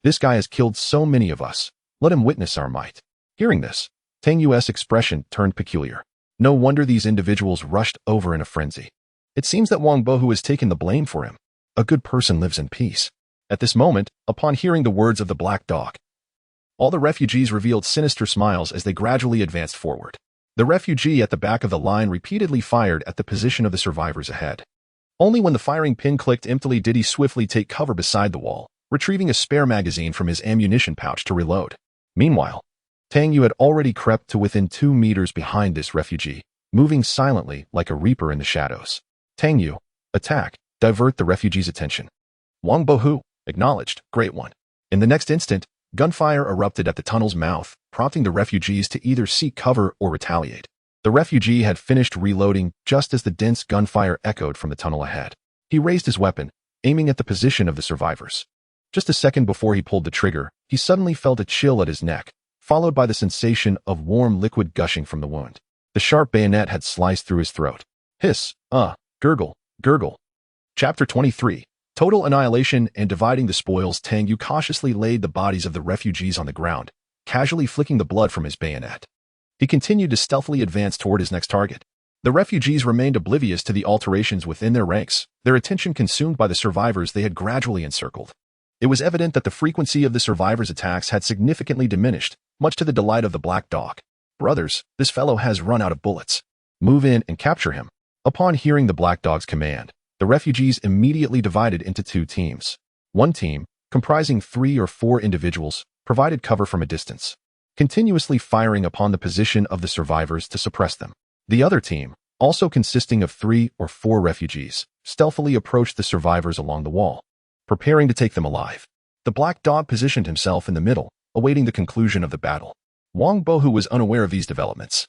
This guy has killed so many of us. Let him witness our might. Hearing this, Tang Yu's expression turned peculiar. No wonder these individuals rushed over in a frenzy. It seems that Wang Bohu has taken the blame for him. A good person lives in peace. At this moment, upon hearing the words of the black dog, all the refugees revealed sinister smiles as they gradually advanced forward. The refugee at the back of the line repeatedly fired at the position of the survivors ahead. Only when the firing pin clicked emptily did he swiftly take cover beside the wall, retrieving a spare magazine from his ammunition pouch to reload. Meanwhile, Tang Yu had already crept to within 2 meters behind this refugee, moving silently like a reaper in the shadows. Tang Yu, attack, divert the refugee's attention. Wang Bohu, acknowledged, great one. In the next instant, gunfire erupted at the tunnel's mouth, prompting the refugees to either seek cover or retaliate. The refugee had finished reloading just as the dense gunfire echoed from the tunnel ahead. He raised his weapon, aiming at the position of the survivors. Just a second before he pulled the trigger, he suddenly felt a chill at his neck, followed by the sensation of warm liquid gushing from the wound. The sharp bayonet had sliced through his throat. Hiss, gurgle, gurgle. Chapter 23. Total annihilation and dividing the spoils. Tang Yu cautiously laid the bodies of the refugees on the ground, casually flicking the blood from his bayonet. He continued to stealthily advance toward his next target. The refugees remained oblivious to the alterations within their ranks, their attention consumed by the survivors they had gradually encircled. It was evident that the frequency of the survivors' attacks had significantly diminished, much to the delight of the black dog. Brothers, this fellow has run out of bullets. Move in and capture him. Upon hearing the black dog's command, the refugees immediately divided into 2 teams. One team, comprising 3 or 4 individuals, provided cover from a distance, continuously firing upon the position of the survivors to suppress them. The other team, also consisting of 3 or 4 refugees, stealthily approached the survivors along the wall, preparing to take them alive. The black dog positioned himself in the middle, awaiting the conclusion of the battle. Wang Bohu was unaware of these developments.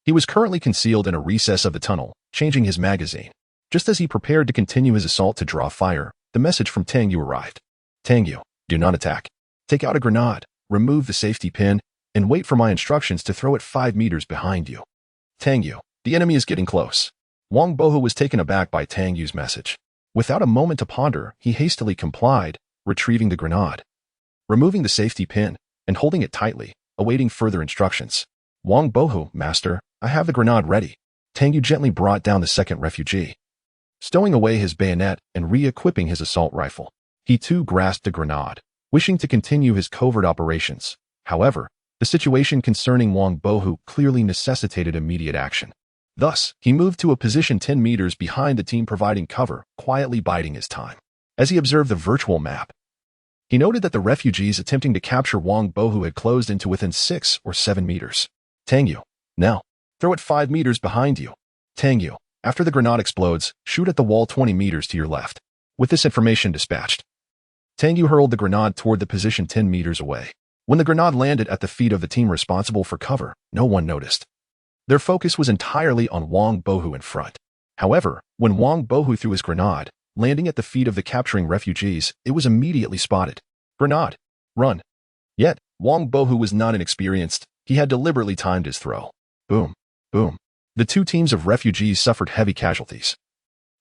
He was currently concealed in a recess of the tunnel, changing his magazine. Just as he prepared to continue his assault to draw fire, the message from Tang Yu arrived. Tang Yu, do not attack. Take out a grenade, remove the safety pin, and wait for my instructions to throw it 5 meters behind you. Tang Yu, the enemy is getting close. Wang Bohu was taken aback by Tang Yu's message. Without a moment to ponder, he hastily complied, retrieving the grenade, removing the safety pin, and holding it tightly, awaiting further instructions. Wang Bohu, master, I have the grenade ready. Tang Yu gently brought down the second refugee, stowing away his bayonet and re-equipping his assault rifle. He too grasped the grenade, wishing to continue his covert operations. However, the situation concerning Wang Bohu clearly necessitated immediate action. Thus, he moved to a position 10 meters behind the team providing cover, quietly biding his time. As he observed the virtual map, he noted that the refugees attempting to capture Wang Bohu had closed into within 6 or 7 meters. Tang Yu, now, throw it 5 meters behind you. Tang Yu, after the grenade explodes, shoot at the wall 20 meters to your left. With this information dispatched, Tang Yu hurled the grenade toward the position 10 meters away. When the grenade landed at the feet of the team responsible for cover, no one noticed. Their focus was entirely on Wang Bohu in front. However, when Wang Bohu threw his grenade, landing at the feet of the capturing refugees, it was immediately spotted. Grenade. Run. Yet, Wang Bohu was not inexperienced. He had deliberately timed his throw. Boom. Boom. The two teams of refugees suffered heavy casualties.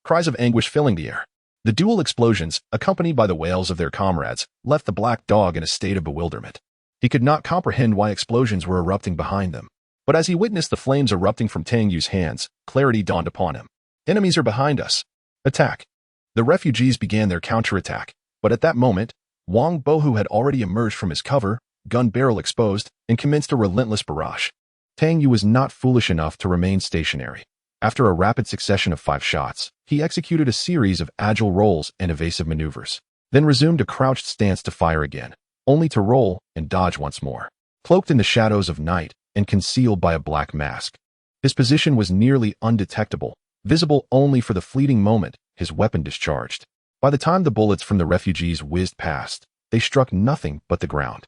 Cries of anguish filling the air. The dual explosions, accompanied by the wails of their comrades, left the black dog in a state of bewilderment. He could not comprehend why explosions were erupting behind them. But as he witnessed the flames erupting from Tang Yu's hands, clarity dawned upon him. Enemies are behind us. Attack. The refugees began their counterattack, but at that moment, Wang Bohu had already emerged from his cover, gun barrel exposed, and commenced a relentless barrage. Tang Yu was not foolish enough to remain stationary. After a rapid succession of 5 shots, he executed a series of agile rolls and evasive maneuvers, then resumed a crouched stance to fire again, only to roll and dodge once more. Cloaked in the shadows of night and concealed by a black mask, his position was nearly undetectable, visible only for the fleeting moment his weapon discharged. By the time the bullets from the refugees whizzed past, they struck nothing but the ground.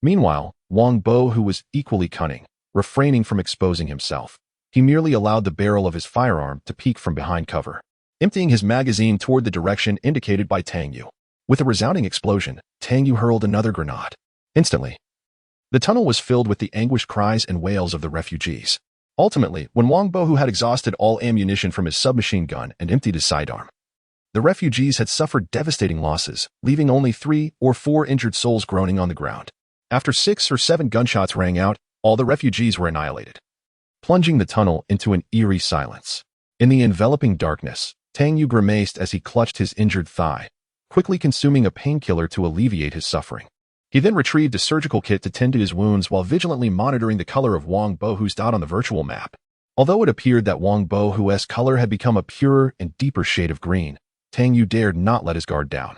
Meanwhile, Wang Bohu was equally cunning, refraining from exposing himself. He merely allowed the barrel of his firearm to peek from behind cover, emptying his magazine toward the direction indicated by Tang Yu. With a resounding explosion, Tang Yu hurled another grenade. Instantly, the tunnel was filled with the anguished cries and wails of the refugees. Ultimately, when Wang Bohu had exhausted all ammunition from his submachine gun and emptied his sidearm, the refugees had suffered devastating losses, leaving only 3 or 4 injured souls groaning on the ground. After 6 or 7 gunshots rang out, all the refugees were annihilated, plunging the tunnel into an eerie silence. In the enveloping darkness, Tang Yu grimaced as he clutched his injured thigh, quickly consuming a painkiller to alleviate his suffering. He then retrieved a surgical kit to tend to his wounds while vigilantly monitoring the color of Wang Bohu's dot on the virtual map. Although it appeared that Wang Bohu's color had become a purer and deeper shade of green, Tang Yu dared not let his guard down.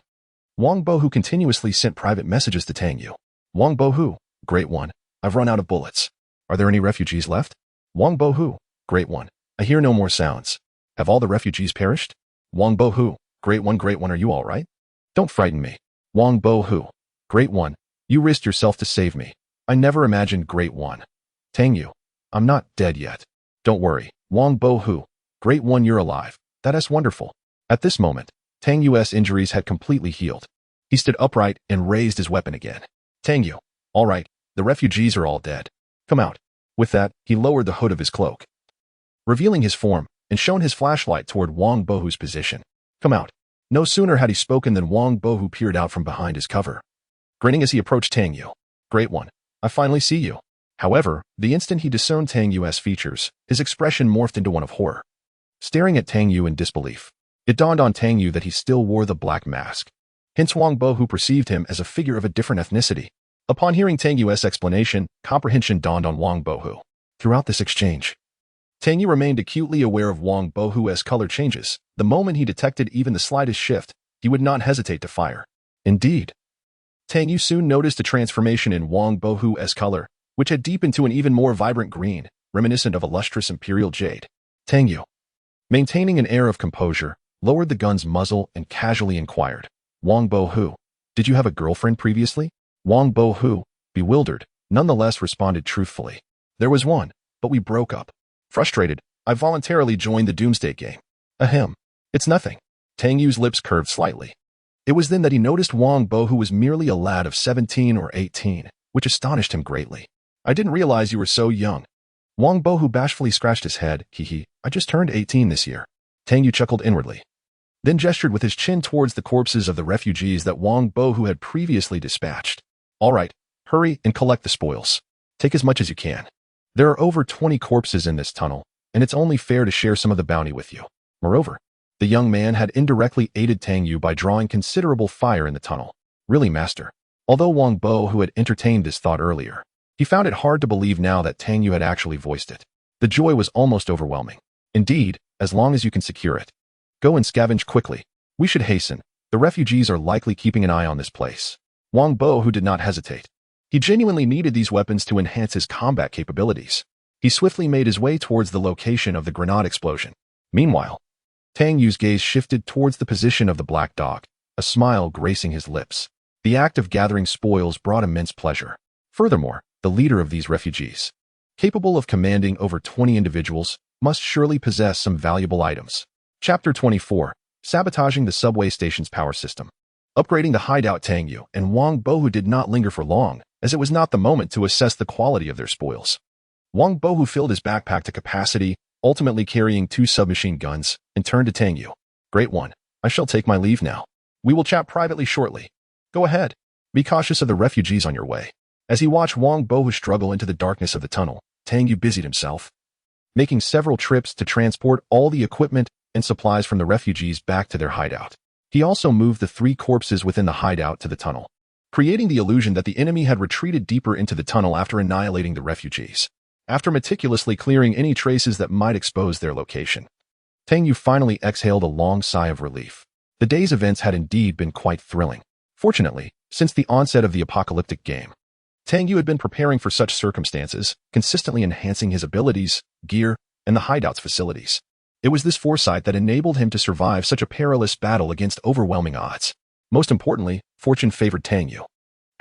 Wang Bohu continuously sent private messages to Tang Yu. Wang Bohu, Great One, I've run out of bullets. Are there any refugees left? Wang Bohu, Great One, I hear no more sounds. Have all the refugees perished? Wang Bohu, Great One, are you all right? Don't frighten me. Wang Bohu, Great One, you risked yourself to save me. I never imagined Great One. Tang Yu, I'm not dead yet. Don't worry. Wang Bohu, Great One, you're alive. That is wonderful. At this moment, Tang Yu's injuries had completely healed. He stood upright and raised his weapon again. Tang Yu, all right, the refugees are all dead. Come out. With that, he lowered the hood of his cloak, revealing his form, and shone his flashlight toward Wang Bohu's position. Come out. No sooner had he spoken than Wang Bohu peered out from behind his cover, grinning as he approached Tang Yu. Great One, I finally see you. However, the instant he discerned Tang Yu's features, his expression morphed into one of horror. Staring at Tang Yu in disbelief, it dawned on Tang Yu that he still wore the black mask. Hence Wang Bohu perceived him as a figure of a different ethnicity. Upon hearing Tang Yu's explanation, comprehension dawned on Wang Bohu. Throughout this exchange, Tang Yu remained acutely aware of Wang Bohu's color changes. The moment he detected even the slightest shift, he would not hesitate to fire. Indeed, Tang Yu soon noticed a transformation in Wang Bohu's color, which had deepened to an even more vibrant green, reminiscent of a lustrous imperial jade. Tang Yu, maintaining an air of composure, lowered the gun's muzzle and casually inquired, Wang Bohu, did you have a girlfriend previously? Wang Bohu, bewildered, nonetheless responded truthfully. There was one, but we broke up. Frustrated, I voluntarily joined the Doomsday game. Ahem. It's nothing. Tang Yu's lips curved slightly. It was then that he noticed Wang Bohu was merely a lad of 17 or 18, which astonished him greatly. I didn't realize you were so young. Wang Bohu bashfully scratched his head. Hee, I just turned 18 this year. Tang Yu chuckled inwardly, then gestured with his chin towards the corpses of the refugees that Wang Bohu had previously dispatched. All right, hurry and collect the spoils. Take as much as you can. There are over 20 corpses in this tunnel, and it's only fair to share some of the bounty with you. Moreover, the young man had indirectly aided Tang Yu by drawing considerable fire in the tunnel. Really, master. Although Wang Bo, who had entertained this thought earlier, he found it hard to believe now that Tang Yu had actually voiced it. The joy was almost overwhelming. Indeed, as long as you can secure it. Go and scavenge quickly. We should hasten. The refugees are likely keeping an eye on this place. Wang Bo, who did not hesitate. He genuinely needed these weapons to enhance his combat capabilities. He swiftly made his way towards the location of the grenade explosion. Meanwhile, Tang Yu's gaze shifted towards the position of the black dog, a smile gracing his lips. The act of gathering spoils brought immense pleasure. Furthermore, the leader of these refugees, capable of commanding over 20 individuals, must surely possess some valuable items. Chapter 24. Sabotaging the subway station's power system. Upgrading the hideout. Tang Yu and Wang Bo, who did not linger for long, as it was not the moment to assess the quality of their spoils. Wang Bo, who filled his backpack to capacity, ultimately carrying 2 submachine guns, and turned to Tang Yu. Great one. I shall take my leave now. We will chat privately shortly. Go ahead. Be cautious of the refugees on your way. As he watched Wang Bo struggle into the darkness of the tunnel, Tang Yu busied himself, making several trips to transport all the equipment and supplies from the refugees back to their hideout. He also moved the 3 corpses within the hideout to the tunnel, creating the illusion that the enemy had retreated deeper into the tunnel after annihilating the refugees. After meticulously clearing any traces that might expose their location, Tang Yu finally exhaled a long sigh of relief. The day's events had indeed been quite thrilling. Fortunately, since the onset of the apocalyptic game, Tang Yu had been preparing for such circumstances, consistently enhancing his abilities, gear, and the hideout's facilities. It was this foresight that enabled him to survive such a perilous battle against overwhelming odds. Most importantly, fortune favored Tang Yu.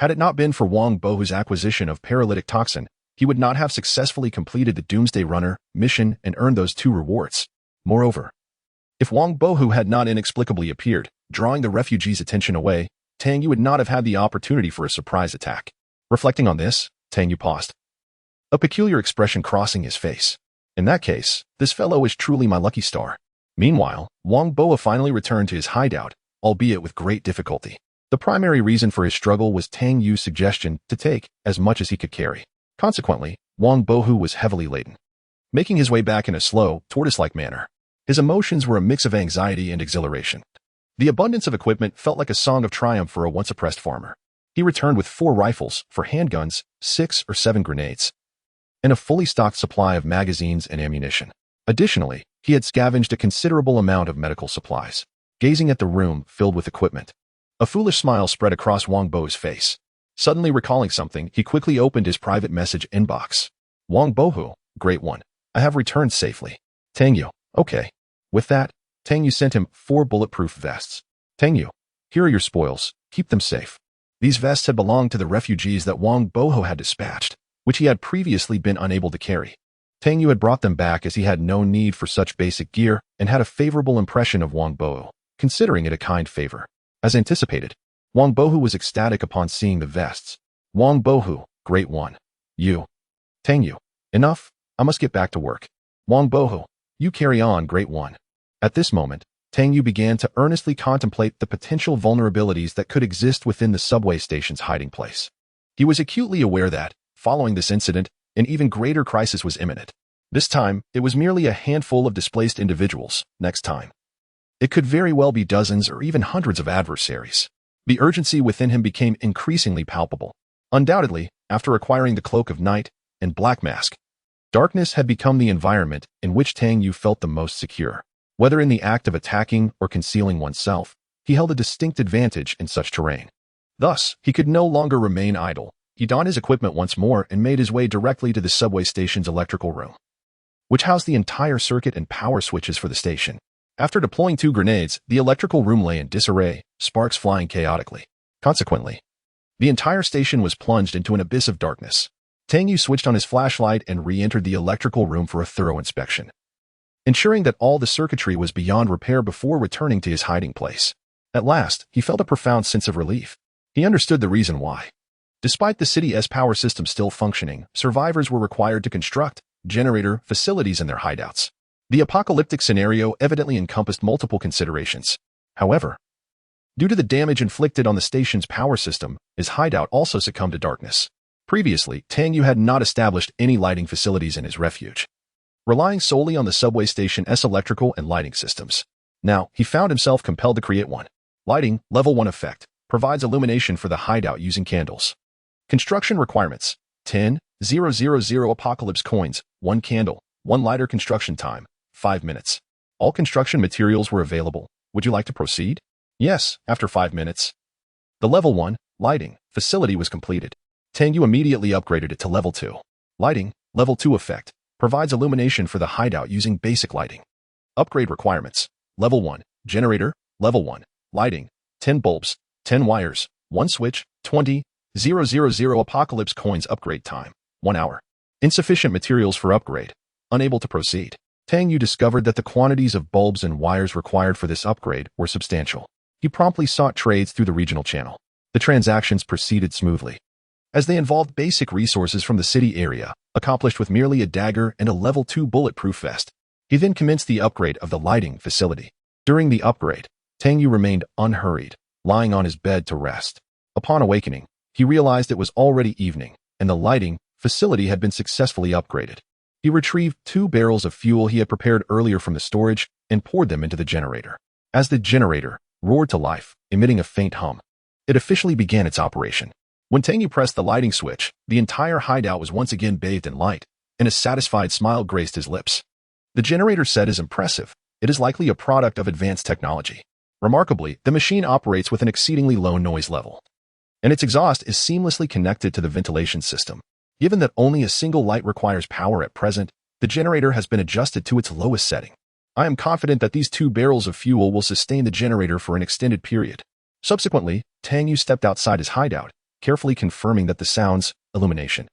Had it not been for Wang Bo's acquisition of paralytic toxin, he would not have successfully completed the Doomsday Runner mission and earned those 2 rewards. Moreover, if Wang Bo had not inexplicably appeared, drawing the refugees' attention away, Tang Yu would not have had the opportunity for a surprise attack. Reflecting on this, Tang Yu paused, a peculiar expression crossing his face. In that case, this fellow is truly my lucky star. Meanwhile, Wang Bo finally returned to his hideout, albeit with great difficulty. The primary reason for his struggle was Tang Yu's suggestion to take as much as he could carry. Consequently, Wang Bo was heavily laden, making his way back in a slow, tortoise-like manner. His emotions were a mix of anxiety and exhilaration. The abundance of equipment felt like a song of triumph for a once-oppressed farmer. He returned with 4 rifles for handguns, 6 or 7 grenades, and a fully stocked supply of magazines and ammunition. Additionally, he had scavenged a considerable amount of medical supplies. Gazing at the room filled with equipment, a foolish smile spread across Wang Bo's face. Suddenly recalling something, he quickly opened his private message inbox. Wang Bo, great one. I have returned safely. Tang Yu, okay. With that, Tang Yu sent him 4 bulletproof vests. Tang Yu, here are your spoils. Keep them safe. These vests had belonged to the refugees that Wang Bo had dispatched, which he had previously been unable to carry. Tang Yu had brought them back as he had no need for such basic gear and had a favorable impression of Wang Bo, considering it a kind favor. As anticipated, Wang Bo was ecstatic upon seeing the vests. Wang Bo, great one. You. Tang Yu, enough, I must get back to work. Wang Bo, you carry on, great one. At this moment, Tang Yu began to earnestly contemplate the potential vulnerabilities that could exist within the subway station's hiding place. He was acutely aware that, following this incident, an even greater crisis was imminent. This time, it was merely a handful of displaced individuals. Next time, it could very well be dozens or even hundreds of adversaries. The urgency within him became increasingly palpable. Undoubtedly, after acquiring the Cloak of Night and Black Mask, darkness had become the environment in which Tang Yu felt the most secure. Whether in the act of attacking or concealing oneself, he held a distinct advantage in such terrain. Thus, he could no longer remain idle. He donned his equipment once more and made his way directly to the subway station's electrical room, which housed the entire circuit and power switches for the station. After deploying 2 grenades, the electrical room lay in disarray, sparks flying chaotically. Consequently, the entire station was plunged into an abyss of darkness. Tang Yu switched on his flashlight and re-entered the electrical room for a thorough inspection, ensuring that all the circuitry was beyond repair before returning to his hiding place. At last, he felt a profound sense of relief. He understood the reason why. Despite the city's power system still functioning, survivors were required to construct generator facilities in their hideouts. The apocalyptic scenario evidently encompassed multiple considerations. However, due to the damage inflicted on the station's power system, his hideout also succumbed to darkness. Previously, Tang Yu had not established any lighting facilities in his refuge, relying solely on the subway station's electrical and lighting systems. Now, he found himself compelled to create one. Lighting, level 1 effect. provides illumination for the hideout using candles. Construction requirements: 10,000 apocalypse coins, 1 candle, 1 lighter. Construction time: 5 minutes. All construction materials were available. Would you like to proceed? Yes, after 5 minutes. The level 1, lighting, facility was completed. Tang Yu immediately upgraded it to level 2. Lighting, level 2 effect, provides illumination for the hideout using basic lighting. Upgrade requirements: level 1, generator, level 1, lighting, 10 bulbs, 10 wires, 1 switch, 20,000 apocalypse coins. Upgrade time: 1 hour. Insufficient materials for upgrade. Unable to proceed. Tang Yu discovered that the quantities of bulbs and wires required for this upgrade were substantial. He promptly sought trades through the regional channel. The transactions proceeded smoothly, as they involved basic resources from the city area, accomplished with merely a dagger and a level 2 bulletproof vest. He then commenced the upgrade of the lighting facility. During the upgrade, Tang Yu remained unhurried, lying on his bed to rest. Upon awakening, he realized it was already evening, and the lighting facility had been successfully upgraded. He retrieved 2 barrels of fuel he had prepared earlier from the storage and poured them into the generator. As the generator roared to life, emitting a faint hum, it officially began its operation. When Tang Yu pressed the lighting switch, the entire hideout was once again bathed in light, and a satisfied smile graced his lips. The generator set is impressive. It is likely a product of advanced technology. Remarkably, the machine operates with an exceedingly low noise level, and its exhaust is seamlessly connected to the ventilation system. Given that only a single light requires power at present, the generator has been adjusted to its lowest setting. I am confident that these 2 barrels of fuel will sustain the generator for an extended period. Subsequently, Tang Yu stepped outside his hideout, carefully confirming that the sounds, illumination,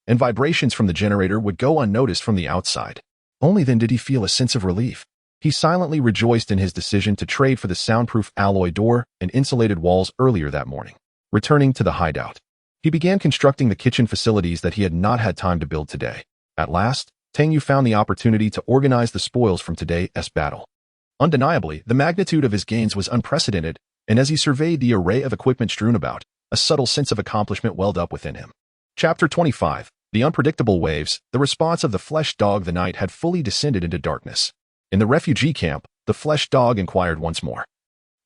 and vibrations from the generator would go unnoticed from the outside. Only then did he feel a sense of relief. He silently rejoiced in his decision to trade for the soundproof alloy door and insulated walls earlier that morning. Returning to the hideout, he began constructing the kitchen facilities that he had not had time to build today. At last, Tang Yu found the opportunity to organize the spoils from today's battle. Undeniably, the magnitude of his gains was unprecedented, and as he surveyed the array of equipment strewn about, a subtle sense of accomplishment welled up within him. Chapter 25. The unpredictable waves. The response of the flesh dog. The night had fully descended into darkness. In the refugee camp, the flesh dog inquired once more.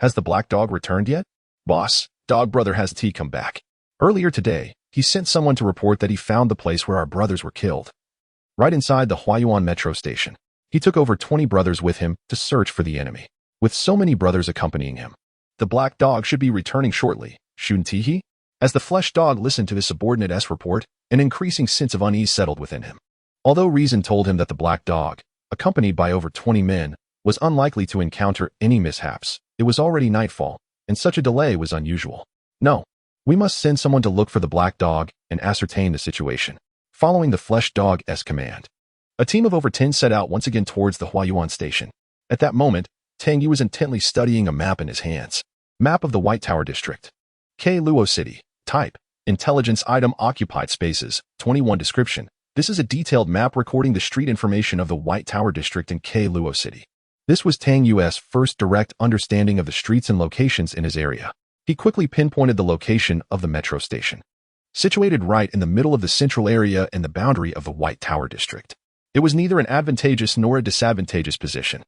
Has the black dog returned yet? Boss, dog brother, has T come back? Earlier today, he sent someone to report that he found the place where our brothers were killed, right inside the Huayuan metro station. He took over 20 brothers with him to search for the enemy. With so many brothers accompanying him, the black dog should be returning shortly, shouldn't he? As the flesh dog listened to his subordinate's report, an increasing sense of unease settled within him. Although reason told him that the black dog, accompanied by over 20 men, was unlikely to encounter any mishaps, it was already nightfall, and such a delay was unusual. No, we must send someone to look for the black dog and ascertain the situation. Following the flesh dog's command, a team of over 10 set out once again towards the Huayuan station. At that moment, Tang Yu was intently studying a map in his hands. Map of the White Tower District. Luo City. Type: Intelligence item. Occupied spaces. 21. Description: This is a detailed map recording the street information of the White Tower District in Luo City. This was Tang Yu's first direct understanding of the streets and locations in his area. He quickly pinpointed the location of the metro station, situated right in the middle of the central area and the boundary of the White Tower District. It was neither an advantageous nor a disadvantageous position.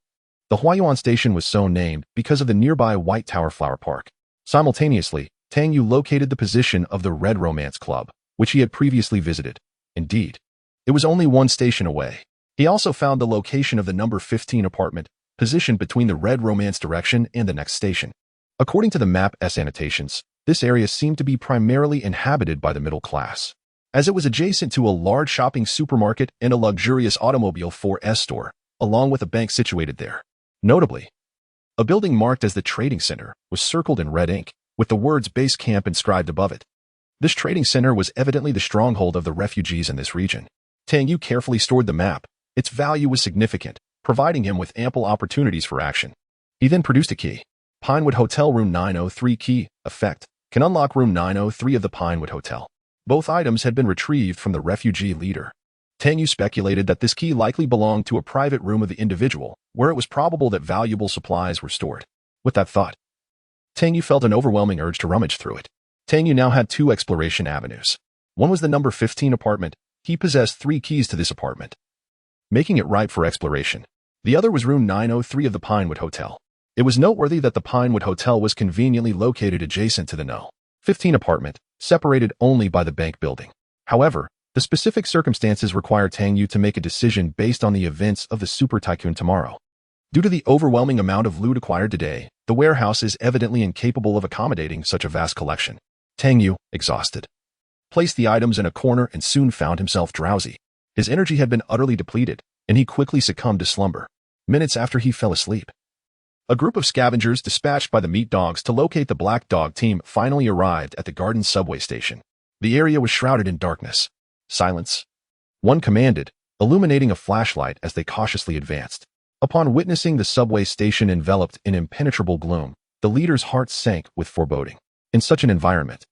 The Huayuan station was so named because of the nearby White Tower Flower Park. Simultaneously, Tang Yu located the position of the Red Romance Club, which he had previously visited. Indeed, it was only 1 station away. He also found the location of the number 15 apartment, positioned between the Red Romance direction and the next station. According to the map's annotations, this area seemed to be primarily inhabited by the middle class, as it was adjacent to a large shopping supermarket and a luxurious automobile 4S store, along with a bank situated there. Notably, a building marked as the Trading Center was circled in red ink, with the words Base Camp inscribed above it. This trading center was evidently the stronghold of the refugees in this region. Tang Yu carefully stored the map. Its value was significant, providing him with ample opportunities for action. He then produced a key. Pinewood Hotel Room 903 key, effect, can unlock Room 903 of the Pinewood Hotel. Both items had been retrieved from the refugee leader. Tang Yu speculated that this key likely belonged to a private room of the individual, where it was probable that valuable supplies were stored. With that thought, Tang Yu felt an overwhelming urge to rummage through it. Tang Yu now had 2 exploration avenues. One was the number 15 apartment. He possessed 3 keys to this apartment, making it ripe for exploration. The other was room 903 of the Pinewood Hotel. It was noteworthy that the Pinewood Hotel was conveniently located adjacent to the No. 15 apartment, separated only by the bank building. However, the specific circumstances require Tang Yu to make a decision based on the events of the Super Tycoon tomorrow. Due to the overwhelming amount of loot acquired today, the warehouse is evidently incapable of accommodating such a vast collection. Tang Yu, exhausted, placed the items in a corner and soon found himself drowsy. His energy had been utterly depleted, and he quickly succumbed to slumber. Minutes after he fell asleep, a group of scavengers dispatched by the meat dogs to locate the Black Dog team finally arrived at the Garden subway station. The area was shrouded in darkness. Silence. One commanded, illuminating a flashlight as they cautiously advanced. Upon witnessing the subway station enveloped in impenetrable gloom, the leader's heart sank with foreboding. In such an environment,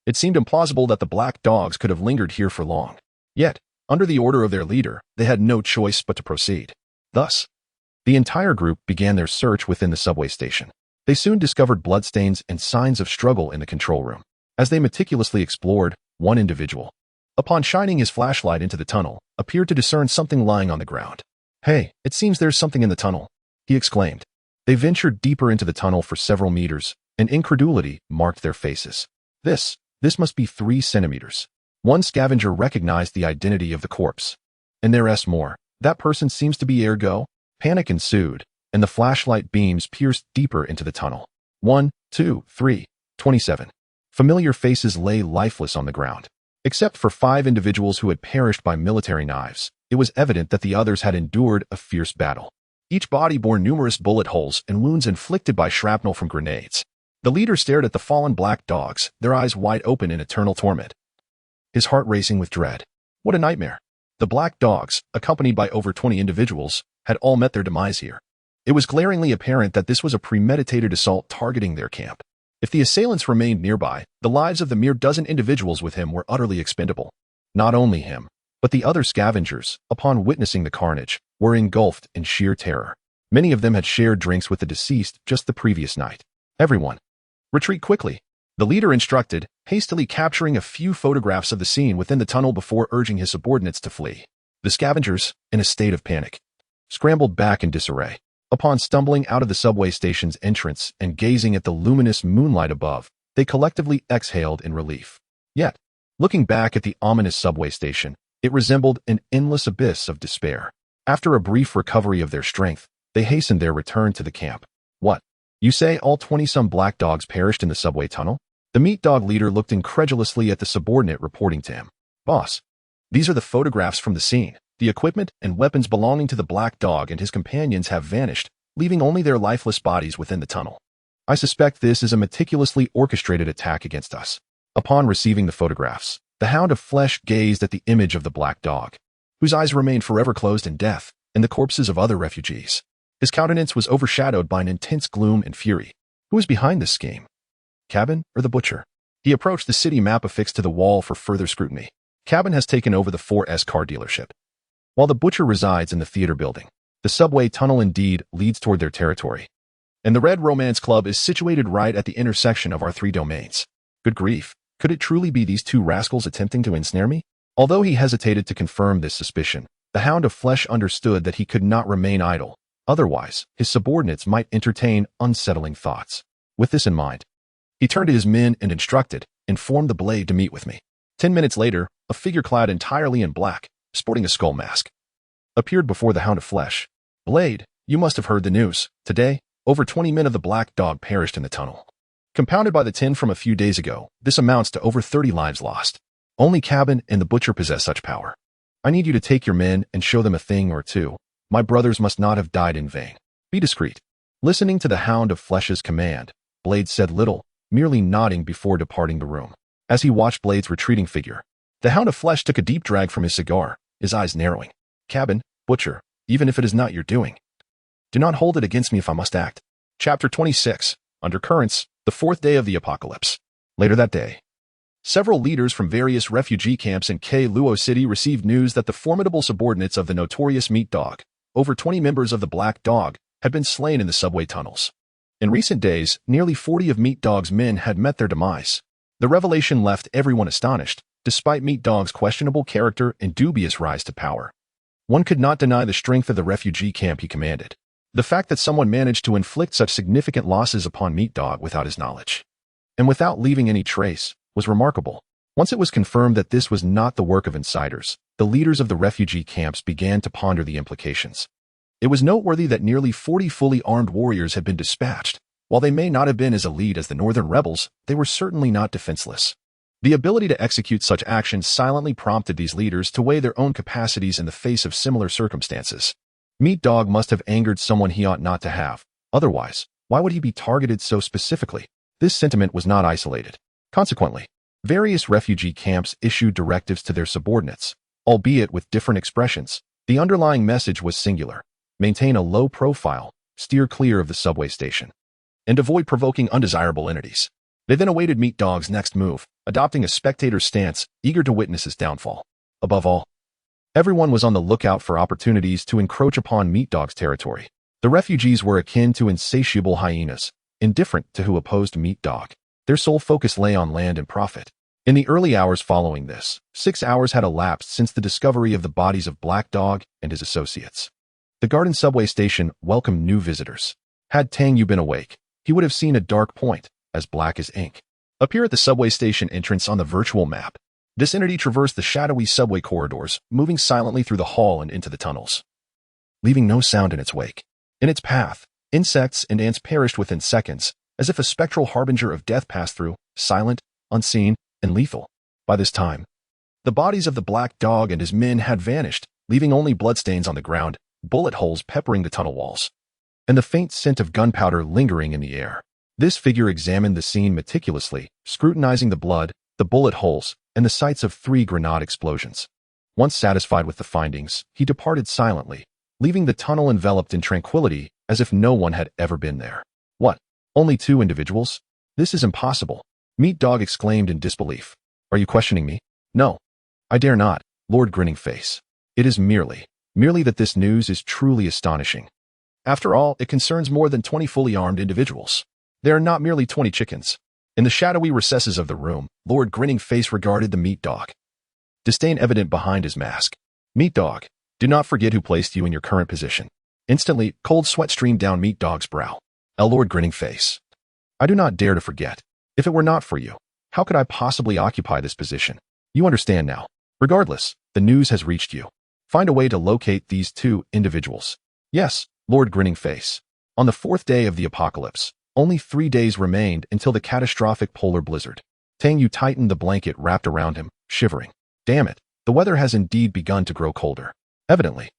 it seemed implausible that the Black Dogs could have lingered here for long. Yet, under the order of their leader, they had no choice but to proceed. Thus, the entire group began their search within the subway station. They soon discovered bloodstains and signs of struggle in the control room. As they meticulously explored, one individual, upon shining his flashlight into the tunnel, appeared to discern something lying on the ground. "Hey, it seems there's something in the tunnel," he exclaimed. They ventured deeper into the tunnel for several meters, and incredulity marked their faces. This must be 3 centimeters. One scavenger recognized the identity of the corpse. And there's more. That person seems to be ergo. Panic ensued, and the flashlight beams pierced deeper into the tunnel. 1, 2, 3, 27. Familiar faces lay lifeless on the ground. Except for 5 individuals who had perished by military knives, it was evident that the others had endured a fierce battle. Each body bore numerous bullet holes and wounds inflicted by shrapnel from grenades. The leader stared at the fallen Black Dogs, their eyes wide open in eternal torment, his heart racing with dread. What a nightmare. The Black Dogs, accompanied by over 20 individuals, had all met their demise here. It was glaringly apparent that this was a premeditated assault targeting their camp. If the assailants remained nearby, the lives of the mere dozen individuals with him were utterly expendable. Not only him, but the other scavengers, upon witnessing the carnage, were engulfed in sheer terror. Many of them had shared drinks with the deceased just the previous night. Everyone, retreat quickly, the leader instructed, hastily capturing a few photographs of the scene within the tunnel before urging his subordinates to flee. The scavengers, in a state of panic, scrambled back in disarray. Upon stumbling out of the subway station's entrance and gazing at the luminous moonlight above, they collectively exhaled in relief. Yet, looking back at the ominous subway station, it resembled an endless abyss of despair. After a brief recovery of their strength, they hastened their return to the camp. "What? You say all 20-some Black Dogs perished in the subway tunnel?" The meat dog leader looked incredulously at the subordinate reporting to him. "Boss, these are the photographs from the scene. The equipment and weapons belonging to the Black Dog and his companions have vanished, leaving only their lifeless bodies within the tunnel. I suspect this is a meticulously orchestrated attack against us." Upon receiving the photographs, the Hound of Flesh gazed at the image of the Black Dog, whose eyes remained forever closed in death, and the corpses of other refugees. His countenance was overshadowed by an intense gloom and fury. Who was behind this scheme? Cabin or the Butcher? He approached the city map affixed to the wall for further scrutiny. Cabin has taken over the 4S car dealership, while the Butcher resides in the theater building. The subway tunnel indeed leads toward their territory, and the Red Romance Club is situated right at the intersection of our 3 domains. Good grief, could it truly be these 2 rascals attempting to ensnare me? Although he hesitated to confirm this suspicion, the Hound of Flesh understood that he could not remain idle. Otherwise, his subordinates might entertain unsettling thoughts. With this in mind, he turned to his men and instructed, "Inform the Blade to meet with me." 10 minutes later, a figure clad entirely in black, sporting a skull mask, appeared before the Hound of Flesh. "Blade, you must have heard the news. Today, over 20 men of the Black Dog perished in the tunnel. Compounded by the 10 from a few days ago, this amounts to over 30 lives lost. Only Cabin and the Butcher possess such power. I need you to take your men and show them a thing or two. My brothers must not have died in vain. Be discreet." Listening to the Hound of Flesh's command, Blade said little, merely nodding before departing the room. As he watched Blade's retreating figure, the Hound of Flesh took a deep drag from his cigar, his eyes narrowing. "Cabin, Butcher, even if it is not your doing, do not hold it against me if I must act." Chapter 26, Undercurrents, the 4th day of the apocalypse. Later that day, several leaders from various refugee camps in Luo City received news that the formidable subordinates of the notorious Meat Dog, over 20 members of the Black Dog, had been slain in the subway tunnels. In recent days, nearly 40 of Meat Dog's men had met their demise. The revelation left everyone astonished, despite Meat Dog's questionable character and dubious rise to power. One could not deny the strength of the refugee camp he commanded. The fact that someone managed to inflict such significant losses upon Meat Dog without his knowledge, and without leaving any trace, was remarkable. Once it was confirmed that this was not the work of insiders, the leaders of the refugee camps began to ponder the implications. It was noteworthy that nearly 40 fully armed warriors had been dispatched. While they may not have been as elite as the northern rebels, they were certainly not defenseless. The ability to execute such actions silently prompted these leaders to weigh their own capacities in the face of similar circumstances. Meat Dog must have angered someone he ought not to have. Otherwise, why would he be targeted so specifically? This sentiment was not isolated. Consequently, various refugee camps issued directives to their subordinates, albeit with different expressions. The underlying message was singular: maintain a low profile, steer clear of the subway station, and avoid provoking undesirable entities. They then awaited Meat Dog's next move, adopting a spectator's stance, eager to witness his downfall. Above all, everyone was on the lookout for opportunities to encroach upon Meat Dog's territory. The refugees were akin to insatiable hyenas, indifferent to who opposed Meat Dog. Their sole focus lay on land and profit. In the early hours following this, 6 hours had elapsed since the discovery of the bodies of Black Dog and his associates. The garden subway station welcomed new visitors. Had Tang Yu been awake, he would have seen a dark point, as black as ink, appear at the subway station entrance on the virtual map. This entity traversed the shadowy subway corridors, moving silently through the hall and into the tunnels, leaving no sound in its wake. In its path, insects and ants perished within seconds, as if a spectral harbinger of death passed through, silent, unseen, and lethal. By this time, the bodies of the Black Dog and his men had vanished, leaving only bloodstains on the ground, bullet holes peppering the tunnel walls, and the faint scent of gunpowder lingering in the air. This figure examined the scene meticulously, scrutinizing the blood, the bullet holes, and the sites of 3 grenade explosions. Once satisfied with the findings, he departed silently, leaving the tunnel enveloped in tranquility as if no one had ever been there. What? Only 2 individuals? This is impossible. Meat Dog exclaimed in disbelief. Are you questioning me? No. I dare not, Lord Grinning Face. It is merely that this news is truly astonishing. After all, it concerns more than 20 fully armed individuals. They are not merely 20 chickens. In the shadowy recesses of the room, Lord Grinning Face regarded the Meat Dog, disdain evident behind his mask. Meat Dog, do not forget who placed you in your current position. Instantly, cold sweat streamed down Meat Dog's brow. Lord Grinning Face. I do not dare to forget. If it were not for you, how could I possibly occupy this position? You understand now. Regardless, the news has reached you. Find a way to locate these 2 individuals. Yes, Lord Grinning Face. On the 4th day of the apocalypse, only 3 days remained until the catastrophic polar blizzard. Tang Yu tightened the blanket wrapped around him, shivering. Damn it, the weather has indeed begun to grow colder. Evidently,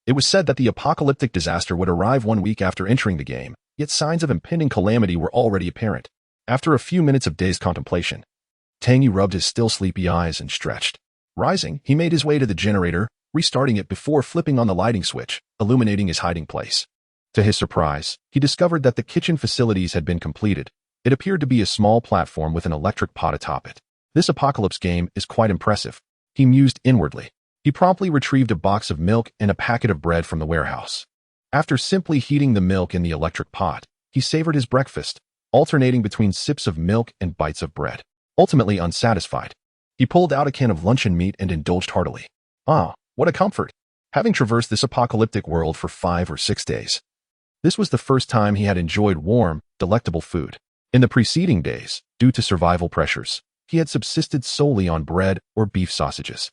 it was said that the apocalyptic disaster would arrive 1 week after entering the game, yet signs of impending calamity were already apparent. After a few minutes of dazed contemplation, Tang Yu rubbed his still sleepy eyes and stretched. Rising, he made his way to the generator, restarting it before flipping on the lighting switch, illuminating his hiding place. To his surprise, he discovered that the kitchen facilities had been completed. It appeared to be a small platform with an electric pot atop it. This apocalypse game is quite impressive, he mused inwardly. He promptly retrieved a box of milk and a packet of bread from the warehouse. After simply heating the milk in the electric pot, he savored his breakfast, alternating between sips of milk and bites of bread. Ultimately unsatisfied, he pulled out a can of luncheon meat and indulged heartily. Ah, what a comfort! Having traversed this apocalyptic world for 5 or 6 days, this was the first time he had enjoyed warm, delectable food. In the preceding days, due to survival pressures, he had subsisted solely on bread or beef sausages,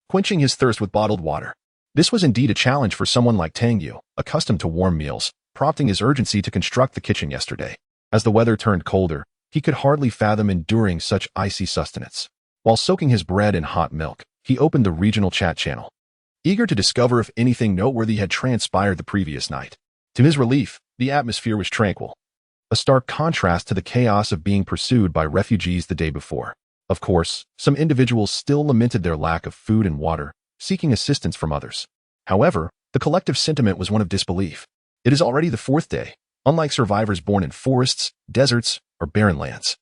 quenching his thirst with bottled water. This was indeed a challenge for someone like Tang Yu, accustomed to warm meals, prompting his urgency to construct the kitchen yesterday. As the weather turned colder, he could hardly fathom enduring such icy sustenance. While soaking his bread in hot milk, he opened the regional chat channel, eager to discover if anything noteworthy had transpired the previous night. To his relief, the atmosphere was tranquil, a stark contrast to the chaos of being pursued by refugees the day before. Of course, some individuals still lamented their lack of food and water, seeking assistance from others. However, the collective sentiment was one of disbelief. It is already the 4th day, unlike survivors born in forests, deserts, or barren lands.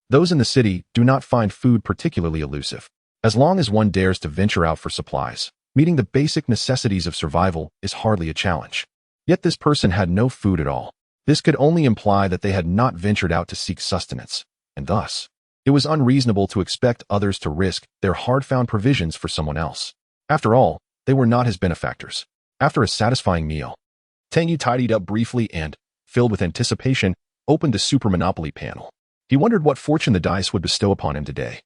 Those in the city do not find food particularly elusive. As long as one dares to venture out for supplies, meeting the basic necessities of survival is hardly a challenge. Yet this person had no food at all. This could only imply that they had not ventured out to seek sustenance, and thus, it was unreasonable to expect others to risk their hard-found provisions for someone else. After all, they were not his benefactors. After a satisfying meal, Tang Yu tidied up briefly and, filled with anticipation, opened the Super Monopoly panel. He wondered what fortune the dice would bestow upon him today.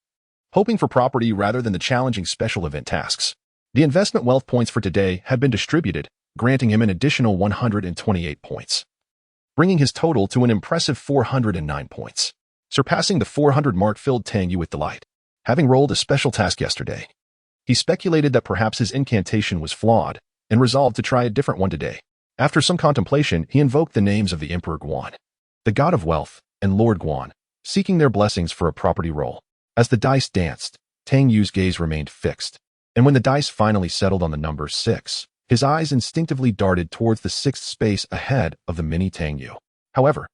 Hoping for property rather than the challenging special event tasks, the investment wealth points for today had been distributed, granting him an additional 128 points, bringing his total to an impressive 409 points. Surpassing the 400 mark filled Tang Yu with delight. Having rolled a special task yesterday, he speculated that perhaps his incantation was flawed and resolved to try a different one today. After some contemplation, he invoked the names of the Emperor Guan, the God of Wealth, and Lord Guan, seeking their blessings for a property roll. As the dice danced, Tang Yu's gaze remained fixed, and when the dice finally settled on the number 6, his eyes instinctively darted towards the 6th space ahead of the mini Tang Yu. However,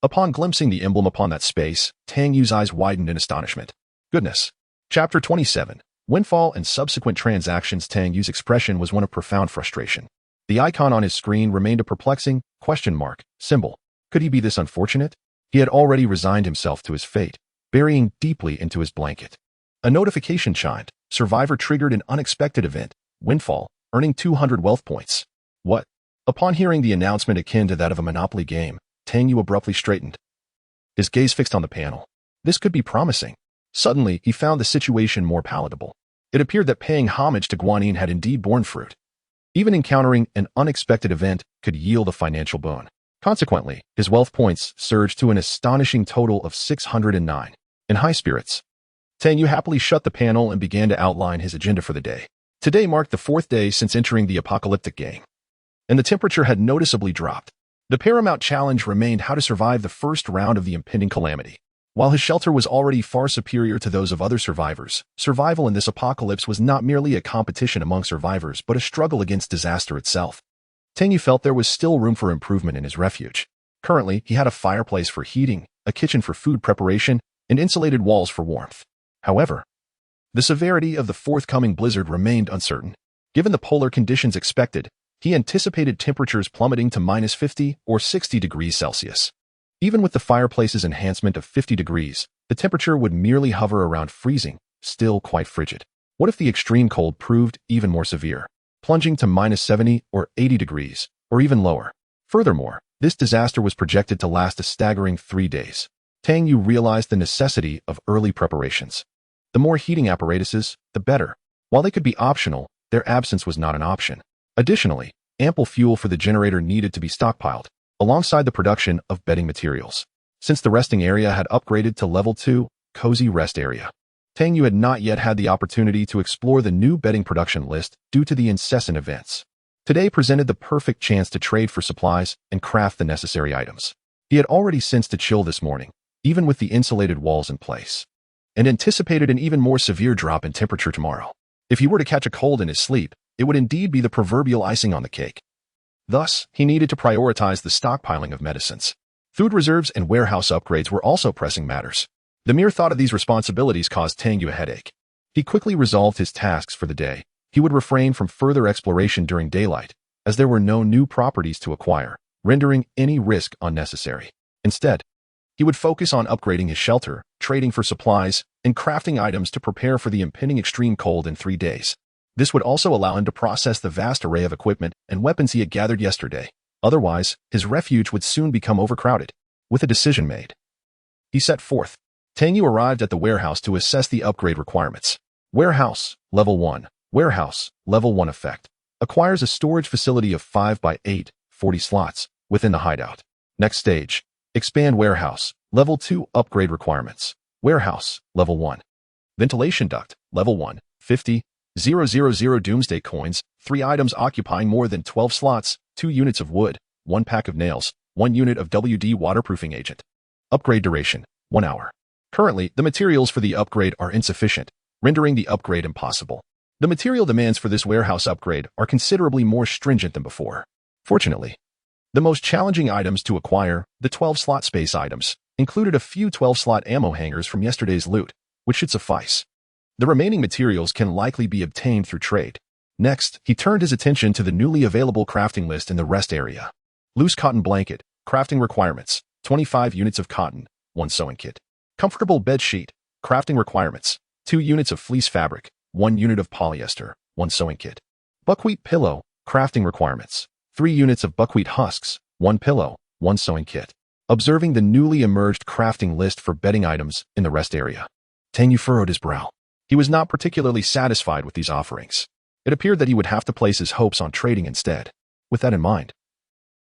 upon glimpsing the emblem upon that space, Tang Yu's eyes widened in astonishment. Goodness. Chapter 27. Windfall and subsequent transactions. Tang Yu's expression was one of profound frustration. The icon on his screen remained a perplexing question mark symbol. Could he be this unfortunate? He had already resigned himself to his fate, burying deeply into his blanket. A notification chimed. Survivor triggered an unexpected event. Windfall, earning 200 wealth points. What? Upon hearing the announcement akin to that of a Monopoly game, Tang Yu abruptly straightened, his gaze fixed on the panel. This could be promising. Suddenly, he found the situation more palatable. It appeared that paying homage to Guanyin had indeed borne fruit. Even encountering an unexpected event could yield a financial boon. Consequently, his wealth points surged to an astonishing total of 609. In high spirits, Tang Yu happily shut the panel and began to outline his agenda for the day. Today marked the 4th day since entering the apocalyptic game, and the temperature had noticeably dropped. The paramount challenge remained how to survive the first round of the impending calamity. While his shelter was already far superior to those of other survivors, survival in this apocalypse was not merely a competition among survivors but a struggle against disaster itself. Tang Yu felt there was still room for improvement in his refuge. Currently, he had a fireplace for heating, a kitchen for food preparation, and insulated walls for warmth. However, the severity of the forthcoming blizzard remained uncertain. Given the polar conditions expected, he anticipated temperatures plummeting to -50 or 60 degrees Celsius. Even with the fireplace's enhancement of 50 degrees, the temperature would merely hover around freezing, still quite frigid. What if the extreme cold proved even more severe, plunging to -70 or 80 degrees, or even lower? Furthermore, this disaster was projected to last a staggering 3 days. Tang Yu realized the necessity of early preparations. The more heating apparatuses, the better. While they could be optional, their absence was not an option. Additionally, ample fuel for the generator needed to be stockpiled, alongside the production of bedding materials. Since the resting area had upgraded to level 2, cozy rest area, Tang Yu had not yet had the opportunity to explore the new bedding production list due to the incessant events. Today presented the perfect chance to trade for supplies and craft the necessary items. He had already sensed a chill this morning, even with the insulated walls in place, and anticipated an even more severe drop in temperature tomorrow. If he were to catch a cold in his sleep, it would indeed be the proverbial icing on the cake. Thus, he needed to prioritize the stockpiling of medicines. Food reserves and warehouse upgrades were also pressing matters. The mere thought of these responsibilities caused Tang Yu a headache. He quickly resolved his tasks for the day. He would refrain from further exploration during daylight, as there were no new properties to acquire, rendering any risk unnecessary. Instead, he would focus on upgrading his shelter, trading for supplies, and crafting items to prepare for the impending extreme cold in 3 days. This would also allow him to process the vast array of equipment and weapons he had gathered yesterday. Otherwise, his refuge would soon become overcrowded. With a decision made, he set forth. Tang Yu arrived at the warehouse to assess the upgrade requirements. Warehouse, Level 1. Warehouse, Level 1 effect. Acquires a storage facility of 5 by 8, 40 slots, within the hideout. Next stage. Expand warehouse, Level 2 upgrade requirements. Warehouse, Level 1. Ventilation duct, Level 1, 50, 000 doomsday coins, 3 items occupying more than 12 slots, 2 units of wood, 1 pack of nails, 1 unit of WD waterproofing agent. Upgrade duration, 1 hour. Currently, the materials for the upgrade are insufficient, rendering the upgrade impossible. The material demands for this warehouse upgrade are considerably more stringent than before. Fortunately, the most challenging items to acquire, the 12-slot space items, included a few 12-slot ammo hangers from yesterday's loot, which should suffice. The remaining materials can likely be obtained through trade. Next, he turned his attention to the newly available crafting list in the rest area. Loose cotton blanket, crafting requirements, 25 units of cotton, 1 sewing kit. Comfortable bed sheet, crafting requirements, 2 units of fleece fabric, 1 unit of polyester, 1 sewing kit. Buckwheat pillow, crafting requirements, 3 units of buckwheat husks, 1 pillow, 1 sewing kit. Observing the newly emerged crafting list for bedding items in the rest area, Tang Yu furrowed his brow. He was not particularly satisfied with these offerings. It appeared that he would have to place his hopes on trading instead. With that in mind,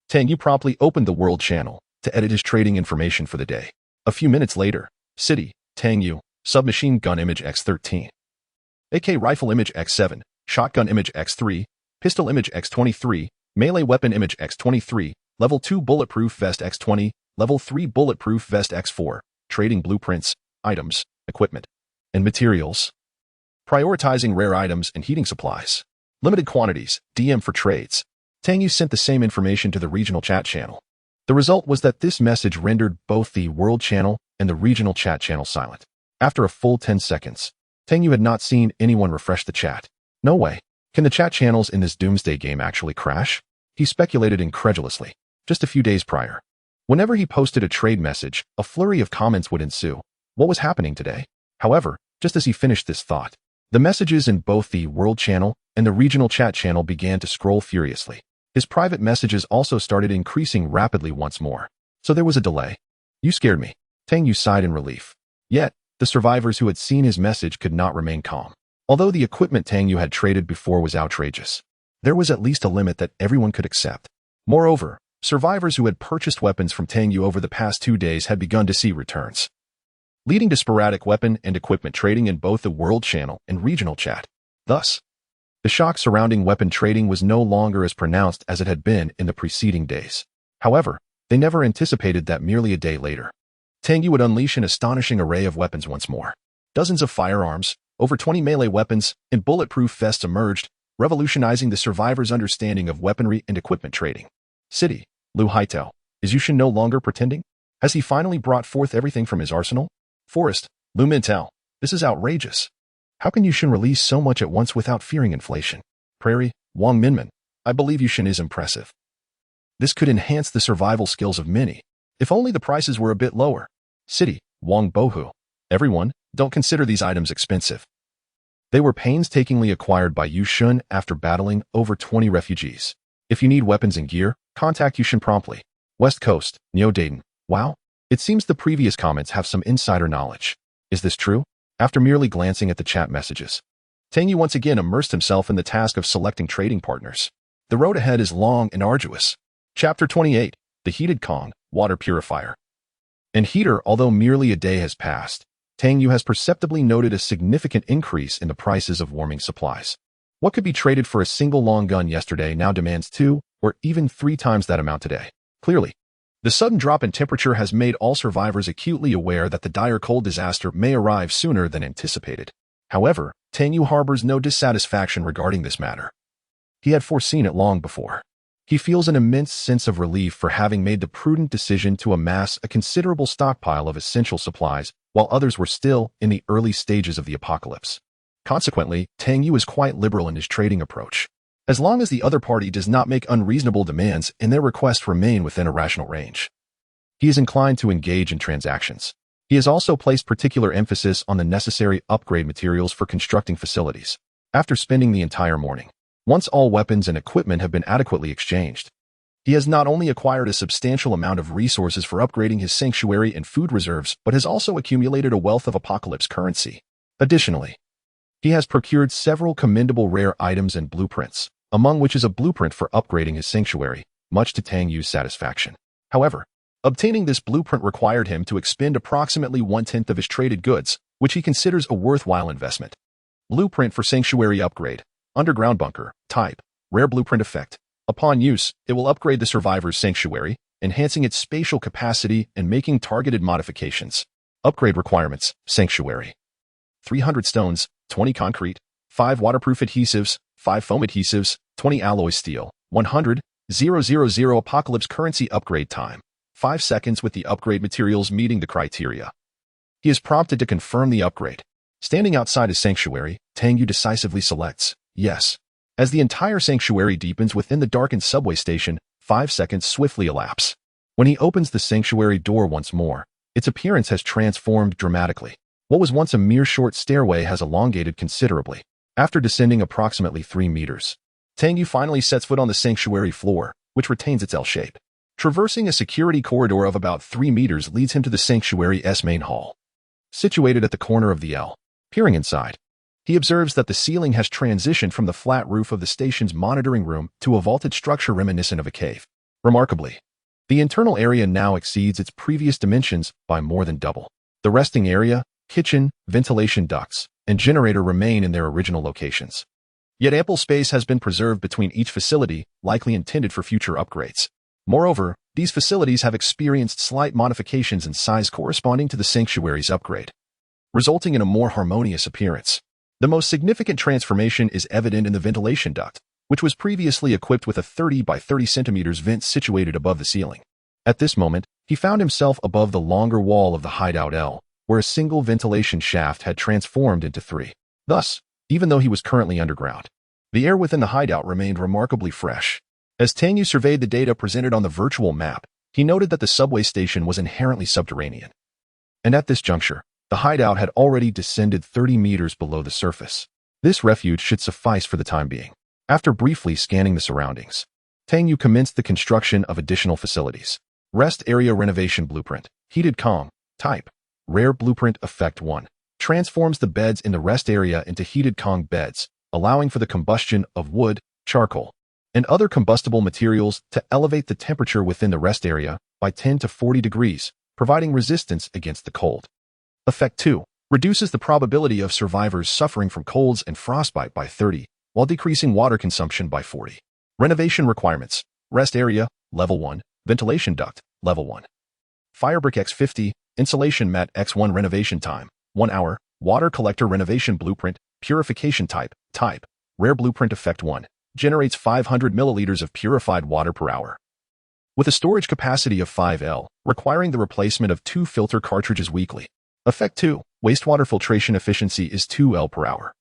Tang Yu promptly opened the World Channel to edit his trading information for the day. A few minutes later, City, Tang Yu, submachine gun image X13, AK rifle image X7, shotgun image X3, pistol image X23, melee weapon image X23, level 2 bulletproof vest X20, level 3 bulletproof vest X4, trading blueprints, items, equipment, and materials. Prioritizing rare items and heating supplies. Limited quantities, DM for trades. Tang Yu sent the same information to the regional chat channel. The result was that this message rendered both the World Channel and the regional chat channel silent. After a full 10 seconds, Tang Yu had not seen anyone refresh the chat. No way. Can the chat channels in this doomsday game actually crash? He speculated incredulously. Just a few days prior, whenever he posted a trade message, a flurry of comments would ensue. What was happening today? However, just as he finished this thought, the messages in both the World Channel and the regional chat channel began to scroll furiously. His private messages also started increasing rapidly once more. So there was a delay. You scared me. Tang Yu sighed in relief. Yet, the survivors who had seen his message could not remain calm. Although the equipment Tang Yu had traded before was outrageous, there was at least a limit that everyone could accept. Moreover, survivors who had purchased weapons from Tang Yu over the past 2 days had begun to see returns, leading to sporadic weapon and equipment trading in both the World Channel and regional chat. Thus, the shock surrounding weapon trading was no longer as pronounced as it had been in the preceding days. However, they never anticipated that merely a day later, Tang Yu would unleash an astonishing array of weapons once more. Dozens of firearms, over 20 melee weapons, and bulletproof vests emerged, revolutionizing the survivors' understanding of weaponry and equipment trading. City, Lu Haitao, is Yushin no longer pretending? Has he finally brought forth everything from his arsenal? Forest, Lu Mintao, this is outrageous. How can Yushin release so much at once without fearing inflation? Prairie, Wang Minman, I believe Yushin is impressive. This could enhance the survival skills of many, if only the prices were a bit lower. City, Wang Bohu, everyone, don't consider these items expensive. They were painstakingly acquired by Yushin after battling over 20 refugees. If you need weapons and gear, contact Yushin promptly. West Coast, Neo Dayton. Wow, it seems the previous comments have some insider knowledge. Is this true? After merely glancing at the chat messages, Tang Yu once again immersed himself in the task of selecting trading partners. The road ahead is long and arduous. Chapter 28, The Heated Kong, Water Purifier. And heater, although merely a day has passed, Tang Yu has perceptibly noted a significant increase in the prices of warming supplies. What could be traded for a single long gun yesterday now demands 2 or even 3 times that amount today. Clearly, the sudden drop in temperature has made all survivors acutely aware that the dire cold disaster may arrive sooner than anticipated. However, Tang Yu harbors no dissatisfaction regarding this matter. He had foreseen it long before. He feels an immense sense of relief for having made the prudent decision to amass a considerable stockpile of essential supplies while others were still in the early stages of the apocalypse. Consequently, Tang Yu is quite liberal in his trading approach. As long as the other party does not make unreasonable demands and their requests remain within a rational range, he is inclined to engage in transactions. He has also placed particular emphasis on the necessary upgrade materials for constructing facilities. After spending the entire morning, once all weapons and equipment have been adequately exchanged, he has not only acquired a substantial amount of resources for upgrading his sanctuary and food reserves, but has also accumulated a wealth of apocalypse currency. Additionally, he has procured several commendable rare items and blueprints, among which is a blueprint for upgrading his sanctuary, much to Tang Yu's satisfaction. However, obtaining this blueprint required him to expend approximately 1/10 of his traded goods, which he considers a worthwhile investment. Blueprint for sanctuary upgrade. Underground bunker. Type. Rare blueprint effect. Upon use, it will upgrade the survivor's sanctuary, enhancing its spatial capacity and making targeted modifications. Upgrade requirements. Sanctuary. 300 stones, 20 concrete, 5 waterproof adhesives, 5 foam adhesives, 20 alloy steel, 100,000 apocalypse currency upgrade time. 5 seconds with the upgrade materials meeting the criteria. He is prompted to confirm the upgrade. Standing outside his sanctuary, Tang Yu decisively selects yes. As the entire sanctuary deepens within the darkened subway station, 5 seconds swiftly elapse. When he opens the sanctuary door once more, its appearance has transformed dramatically. What was once a mere short stairway has elongated considerably. After descending approximately 3 meters, Tang Yu finally sets foot on the sanctuary floor, which retains its L shape. Traversing a security corridor of about 3 meters leads him to the sanctuary's main hall, situated at the corner of the L. Peering inside, he observes that the ceiling has transitioned from the flat roof of the station's monitoring room to a vaulted structure reminiscent of a cave. Remarkably, the internal area now exceeds its previous dimensions by more than double. The resting area, kitchen, ventilation ducts, and generator remain in their original locations. Yet ample space has been preserved between each facility, likely intended for future upgrades. Moreover, these facilities have experienced slight modifications in size corresponding to the sanctuary's upgrade, resulting in a more harmonious appearance. The most significant transformation is evident in the ventilation duct, which was previously equipped with a 30 by 30 centimeters vent situated above the ceiling. At this moment, he found himself above the longer wall of the hideout L, where a single ventilation shaft had transformed into 3. Thus, even though he was currently underground, the air within the hideout remained remarkably fresh. As Tang Yu surveyed the data presented on the virtual map, he noted that the subway station was inherently subterranean. And at this juncture, the hideout had already descended 30 meters below the surface. This refuge should suffice for the time being. After briefly scanning the surroundings, Tang Yu commenced the construction of additional facilities. Rest Area Renovation Blueprint. Heated Kong. Type. Rare Blueprint Effect 1. Transforms the beds in the rest area into heated Kong beds, allowing for the combustion of wood, charcoal, and other combustible materials to elevate the temperature within the rest area by 10 to 40 degrees, providing resistance against the cold. Effect 2. Reduces the probability of survivors suffering from colds and frostbite by 30, while decreasing water consumption by 40. Renovation requirements. Rest area, Level 1. Ventilation duct, Level 1. Firebrick X50, Insulation mat X1 renovation time, 1 hour. Water collector renovation blueprint, purification type, Rare Blueprint Effect 1. Generates 500 milliliters of purified water per hour. With a storage capacity of 5L, requiring the replacement of 2 filter cartridges weekly. Effect 2. Wastewater filtration efficiency is 2L per hour,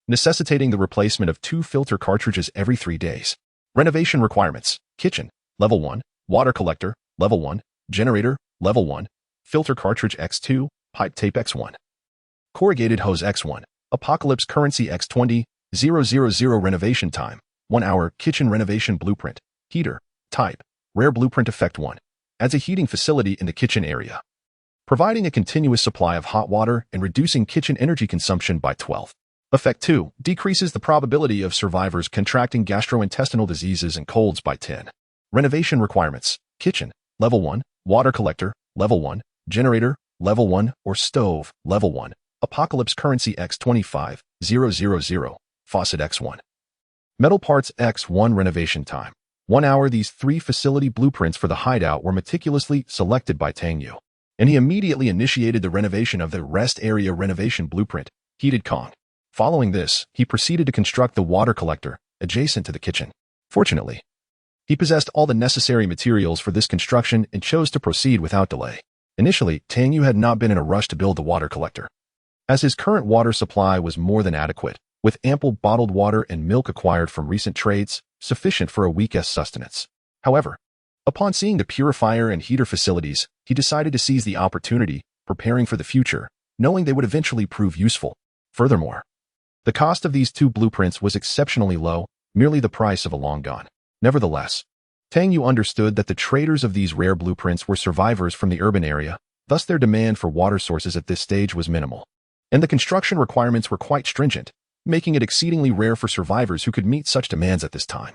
necessitating the replacement of 2 filter cartridges every 3 days. Renovation requirements. Kitchen, Level 1. Water collector, Level 1. Generator, Level 1. Filter cartridge X2. Pipe tape X1. Corrugated hose X1. Apocalypse currency X20. 000 renovation time, 1 hour. Kitchen renovation blueprint. Heater. Type. Rare Blueprint Effect 1. Adds a heating facility in the kitchen area, providing a continuous supply of hot water and reducing kitchen energy consumption by 12. Effect 2. Decreases the probability of survivors contracting gastrointestinal diseases and colds by 10. Renovation requirements. Kitchen, Level 1. Water collector, Level 1. Generator, Level 1. Or stove, Level 1. Apocalypse currency X25, 000. Faucet X1. Metal parts X1 renovation time, 1 hour. These 3 facility blueprints for the hideout were meticulously selected by Tang Yu, and he immediately initiated the renovation of the rest area renovation blueprint, Heated Kong. Following this, he proceeded to construct the water collector adjacent to the kitchen. Fortunately, he possessed all the necessary materials for this construction and chose to proceed without delay. Initially, Tang Yu had not been in a rush to build the water collector, as his current water supply was more than adequate, with ample bottled water and milk acquired from recent trades, sufficient for a week's sustenance. However, upon seeing the purifier and heater facilities, he decided to seize the opportunity, preparing for the future, knowing they would eventually prove useful. Furthermore, the cost of these 2 blueprints was exceptionally low, merely the price of a long gone. Nevertheless, Tang Yu understood that the traders of these rare blueprints were survivors from the urban area, thus their demand for water sources at this stage was minimal, and the construction requirements were quite stringent, making it exceedingly rare for survivors who could meet such demands at this time.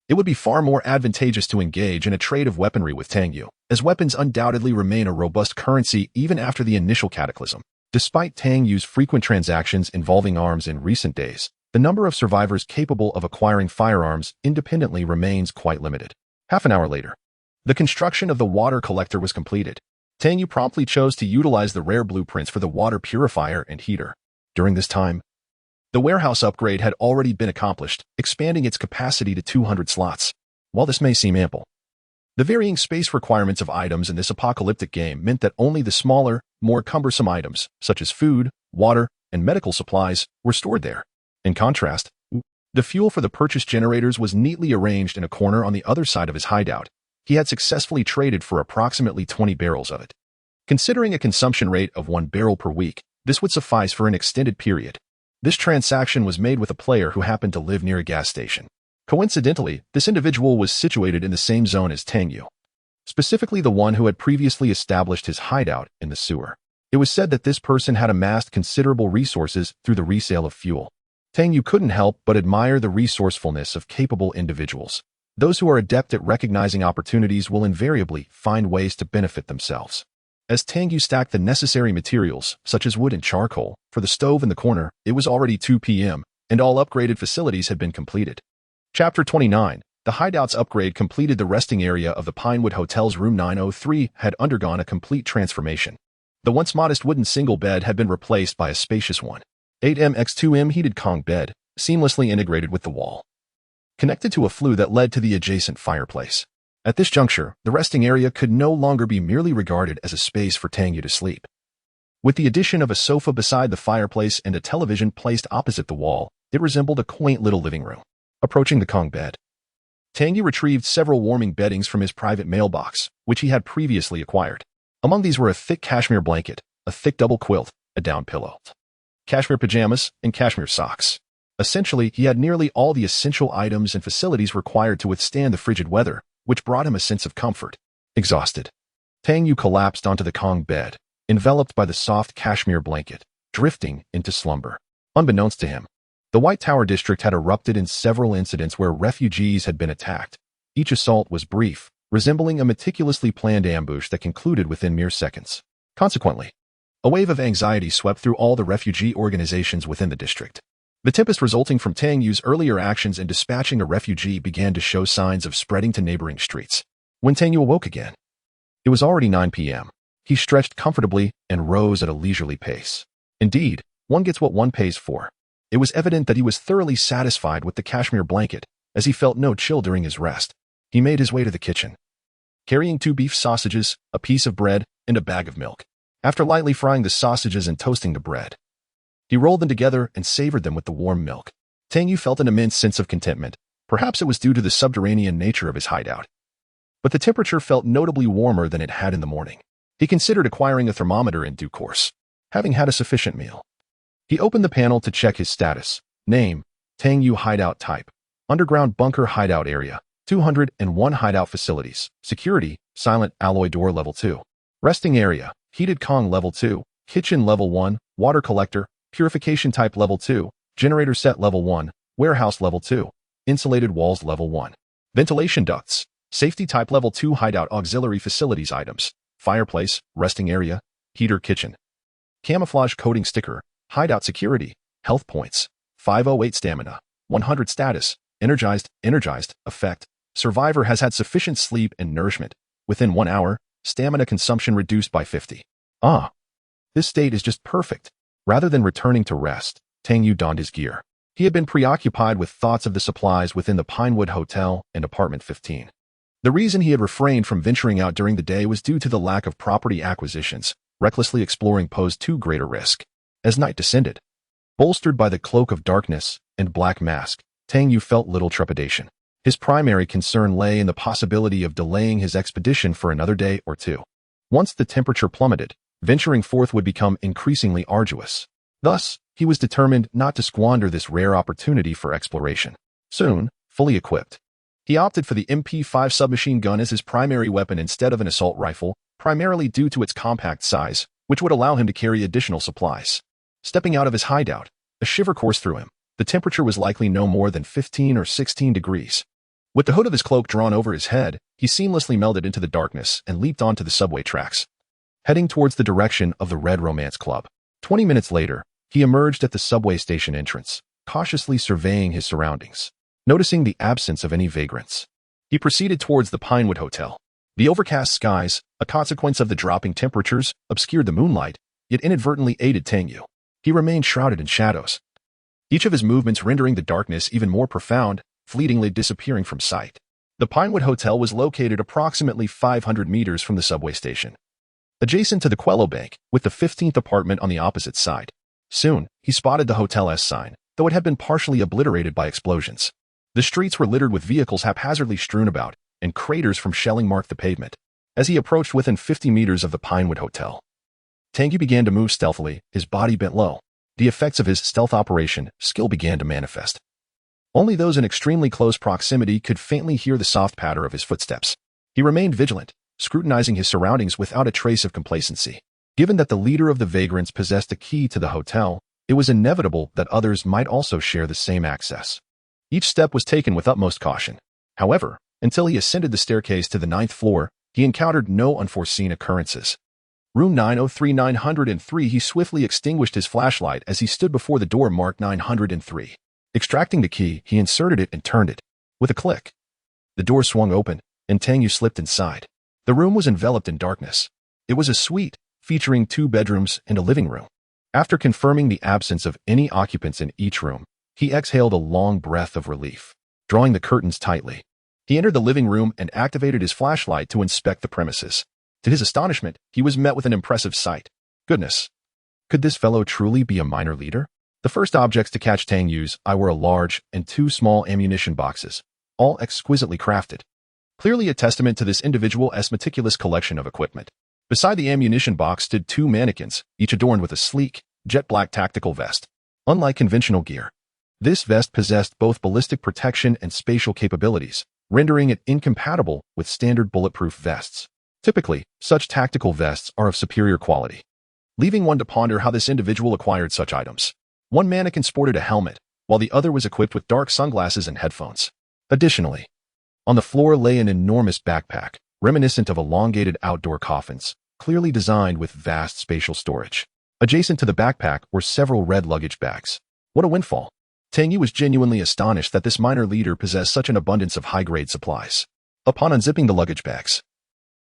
It would be far more advantageous to engage in a trade of weaponry with Tang Yu, as weapons undoubtedly remain a robust currency even after the initial cataclysm. Despite Tang Yu's frequent transactions involving arms in recent days, the number of survivors capable of acquiring firearms independently remains quite limited. Half an hour later, the construction of the water collector was completed. Tang Yu promptly chose to utilize the rare blueprints for the water purifier and heater. During this time, the warehouse upgrade had already been accomplished, expanding its capacity to 200 slots. While this may seem ample, the varying space requirements of items in this apocalyptic game meant that only the smaller, more cumbersome items, such as food, water, and medical supplies, were stored there. In contrast, the fuel for the purchase generators was neatly arranged in a corner on the other side of his hideout. He had successfully traded for approximately 20 barrels of it. Considering a consumption rate of 1 barrel per week, this would suffice for an extended period. This transaction was made with a player who happened to live near a gas station. Coincidentally, this individual was situated in the same zone as Tang Yu, specifically the one who had previously established his hideout in the sewer. It was said that this person had amassed considerable resources through the resale of fuel. Tang Yu couldn't help but admire the resourcefulness of capable individuals. Those who are adept at recognizing opportunities will invariably find ways to benefit themselves. As Tang Yu stacked the necessary materials, such as wood and charcoal, for the stove in the corner, it was already 2 p.m., and all upgraded facilities had been completed. Chapter 29. The hideout's upgrade completed. The resting area of the Pinewood Hotel's room 903 had undergone a complete transformation. The once modest wooden single bed had been replaced by a spacious 1.8 x 2 heated Kong bed, seamlessly integrated with the wall, connected to a flue that led to the adjacent fireplace. At this juncture, the resting area could no longer be merely regarded as a space for Tang Yu to sleep. With the addition of a sofa beside the fireplace and a television placed opposite the wall, it resembled a quaint little living room. Approaching the Kong bed, Tang Yu retrieved several warming beddings from his private mailbox, which he had previously acquired. Among these were a thick cashmere blanket, a thick double quilt, a down pillow, cashmere pajamas, and cashmere socks. Essentially, he had nearly all the essential items and facilities required to withstand the frigid weather, which brought him a sense of comfort. Exhausted, Tang Yu collapsed onto the Kong bed, enveloped by the soft cashmere blanket, drifting into slumber. Unbeknownst to him, the White Tower district had erupted in several incidents where refugees had been attacked. Each assault was brief, resembling a meticulously planned ambush that concluded within mere seconds. Consequently, a wave of anxiety swept through all the refugee organizations within the district. The tempest resulting from Tang Yu's earlier actions in dispatching a refugee began to show signs of spreading to neighboring streets. When Tang Yu awoke again, it was already 9 p.m. He stretched comfortably and rose at a leisurely pace. Indeed, one gets what one pays for. It was evident that he was thoroughly satisfied with the cashmere blanket, as he felt no chill during his rest. He made his way to the kitchen, carrying 2 beef sausages, a piece of bread, and a bag of milk. After lightly frying the sausages and toasting the bread, he rolled them together and savored them with the warm milk. Tang Yu felt an immense sense of contentment. Perhaps it was due to the subterranean nature of his hideout, but the temperature felt notably warmer than it had in the morning. He considered acquiring a thermometer in due course. Having had a sufficient meal, he opened the panel to check his status. Name, Tang Yu hideout type, underground bunker hideout area, 201 hideout facilities, security, silent alloy door level 2, resting area, heated Kong level 2, kitchen level 1, water collector, purification type level 2, generator set level 1, warehouse level 2, insulated walls level 1, ventilation ducts, safety type level 2 hideout auxiliary facilities items, fireplace, resting area, heater kitchen, camouflage coating sticker, hideout security, health points, 508 stamina, 100 status, energized, effect, survivor has had sufficient sleep and nourishment. Within 1 hour, stamina consumption reduced by 50. This state is just perfect. Rather than returning to rest, Tang Yu donned his gear. He had been preoccupied with thoughts of the supplies within the Pinewood Hotel and Apartment 15. The reason he had refrained from venturing out during the day was due to the lack of property acquisitions. Recklessly exploring posed too great a risk. As night descended, bolstered by the cloak of darkness and black mask, Tang Yu felt little trepidation. His primary concern lay in the possibility of delaying his expedition for another day or two. Once the temperature plummeted, venturing forth would become increasingly arduous. Thus, he was determined not to squander this rare opportunity for exploration. Soon, fully equipped, he opted for the MP5 submachine gun as his primary weapon instead of an assault rifle, primarily due to its compact size, which would allow him to carry additional supplies. Stepping out of his hideout, a shiver coursed through him. The temperature was likely no more than 15 or 16 degrees. With the hood of his cloak drawn over his head, he seamlessly melded into the darkness and leaped onto the subway tracks, heading towards the direction of the Red Romance Club. 20 minutes later, he emerged at the subway station entrance, cautiously surveying his surroundings. Noticing the absence of any vagrants, he proceeded towards the Pinewood Hotel. The overcast skies, a consequence of the dropping temperatures, obscured the moonlight, yet inadvertently aided Tang Yu. He remained shrouded in shadows, each of his movements rendering the darkness even more profound, fleetingly disappearing from sight. The Pinewood Hotel was located approximately 500 meters from the subway station, adjacent to the Quello Bank, with the 15th apartment on the opposite side. Soon, he spotted the hotel's sign, though it had been partially obliterated by explosions. The streets were littered with vehicles haphazardly strewn about, and craters from shelling marked the pavement. As he approached within 50 meters of the Pinewood Hotel, Tang Yu began to move stealthily, his body bent low. The effects of his stealth operation skill began to manifest. Only those in extremely close proximity could faintly hear the soft patter of his footsteps. He remained vigilant, scrutinizing his surroundings without a trace of complacency. Given that the leader of the vagrants possessed a key to the hotel, it was inevitable that others might also share the same access. Each step was taken with utmost caution. However, until he ascended the staircase to the 9th floor, he encountered no unforeseen occurrences. Room 903-903. He swiftly extinguished his flashlight as he stood before the door marked 903. Extracting the key, he inserted it and turned it. With a click, the door swung open, and Tang Yu slipped inside. The room was enveloped in darkness. It was a suite, featuring 2 bedrooms and a living room. After confirming the absence of any occupants in each room, he exhaled a long breath of relief. Drawing the curtains tightly, he entered the living room and activated his flashlight to inspect the premises. To his astonishment, he was met with an impressive sight. Goodness! Could this fellow truly be a minor leader? The first objects to catch Tang Yu's eye were a large and 2 small ammunition boxes, all exquisitely crafted. Clearly a testament to this individual's meticulous collection of equipment. Beside the ammunition box stood 2 mannequins, each adorned with a sleek, jet-black tactical vest. Unlike conventional gear, this vest possessed both ballistic protection and spatial capabilities, rendering it incompatible with standard bulletproof vests. Typically, such tactical vests are of superior quality, leaving one to ponder how this individual acquired such items. One mannequin sported a helmet, while the other was equipped with dark sunglasses and headphones. Additionally, on the floor lay an enormous backpack, reminiscent of elongated outdoor coffins, clearly designed with vast spatial storage. Adjacent to the backpack were several red luggage bags. What a windfall! Tang Yu was genuinely astonished that this minor leader possessed such an abundance of high-grade supplies. Upon unzipping the luggage bags,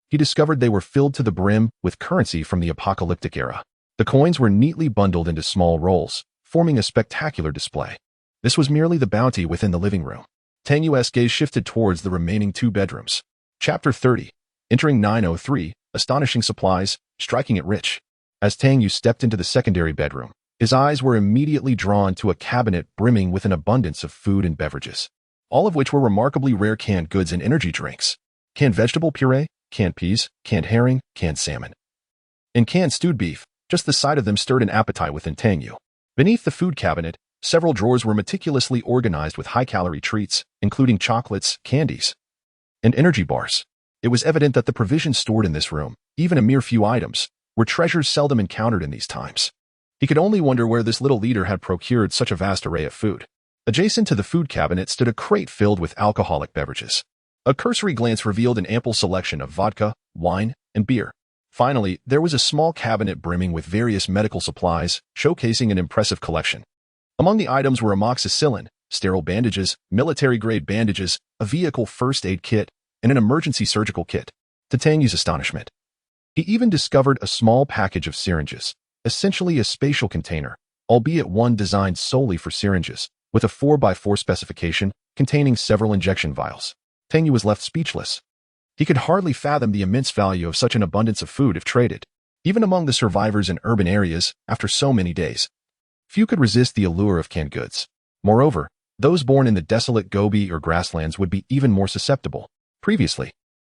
he discovered they were filled to the brim with currency from the apocalyptic era. The coins were neatly bundled into small rolls, forming a spectacular display. This was merely the bounty within the living room. Tang Yu's gaze shifted towards the remaining 2 bedrooms. Chapter 30. Entering 903, astonishing supplies, striking it rich. As Tang Yu stepped into the secondary bedroom, his eyes were immediately drawn to a cabinet brimming with an abundance of food and beverages, all of which were remarkably rare canned goods and energy drinks. Canned vegetable puree, canned peas, canned herring, canned salmon, and canned stewed beef. Just the sight of them stirred an appetite within Tang Yu. Beneath the food cabinet, several drawers were meticulously organized with high-calorie treats, including chocolates, candies, and energy bars. It was evident that the provisions stored in this room, even a mere few items, were treasures seldom encountered in these times. He could only wonder where this little leader had procured such a vast array of food. Adjacent to the food cabinet stood a crate filled with alcoholic beverages. A cursory glance revealed an ample selection of vodka, wine, and beer. Finally, there was a small cabinet brimming with various medical supplies, showcasing an impressive collection. Among the items were amoxicillin, sterile bandages, military-grade bandages, a vehicle first aid kit, and an emergency surgical kit. To Tang Yu's astonishment, he even discovered a small package of syringes, essentially a spatial container, albeit one designed solely for syringes, with a 4x4 specification containing several injection vials. Tang Yu was left speechless. He could hardly fathom the immense value of such an abundance of food if traded. Even among the survivors in urban areas, after so many days, few could resist the allure of canned goods. Moreover, those born in the desolate Gobi or grasslands would be even more susceptible. Previously,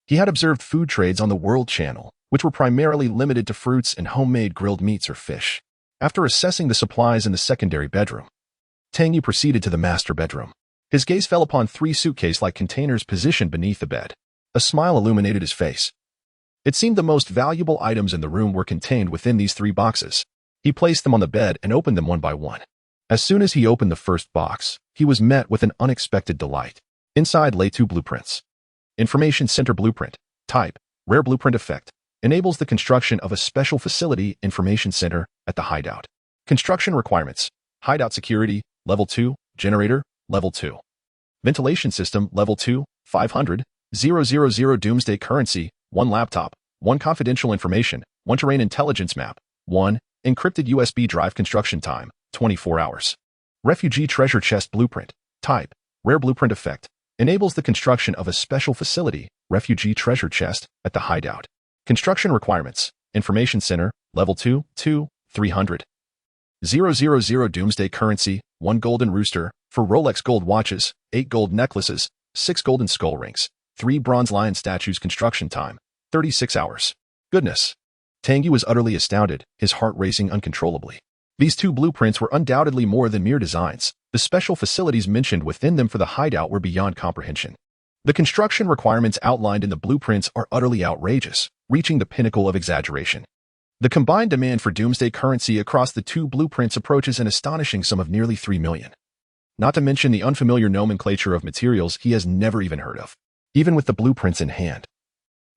he had observed food trades on the World Channel, which were primarily limited to fruits and homemade grilled meats or fish. After assessing the supplies in the secondary bedroom, Tang Yu proceeded to the master bedroom. His gaze fell upon 3 suitcase-like containers positioned beneath the bed. A smile illuminated his face. It seemed the most valuable items in the room were contained within these 3 boxes. He placed them on the bed and opened them one by one. As soon as he opened the first box, he was met with an unexpected delight. Inside lay 2 blueprints. Information Center Blueprint. Type: Rare Blueprint Effect. Enables the construction of a special facility information center at the hideout. Construction requirements: hideout security, level 2, generator, level 2. Ventilation system, level 2, 500, 000 doomsday currency, 1 laptop, 1 confidential information, 1 terrain intelligence map, 1 encrypted USB drive construction time, 24 hours. Refugee treasure chest blueprint. Type: Rare Blueprint Effect. Enables the construction of a special facility, refugee treasure chest, at the hideout. Construction requirements: information center, level 2, 300. 000 doomsday currency, 1 golden rooster, for Rolex gold watches, 8 gold necklaces, 6 golden skull rings, 3 bronze lion statues. Construction time, 36 hours. Goodness! Tang Yu was utterly astounded, his heart racing uncontrollably. These 2 blueprints were undoubtedly more than mere designs. The special facilities mentioned within them for the hideout were beyond comprehension. The construction requirements outlined in the blueprints are utterly outrageous, reaching the pinnacle of exaggeration. The combined demand for doomsday currency across the two blueprints approaches an astonishing sum of nearly 3 million. Not to mention the unfamiliar nomenclature of materials he has never even heard of. Even with the blueprints in hand,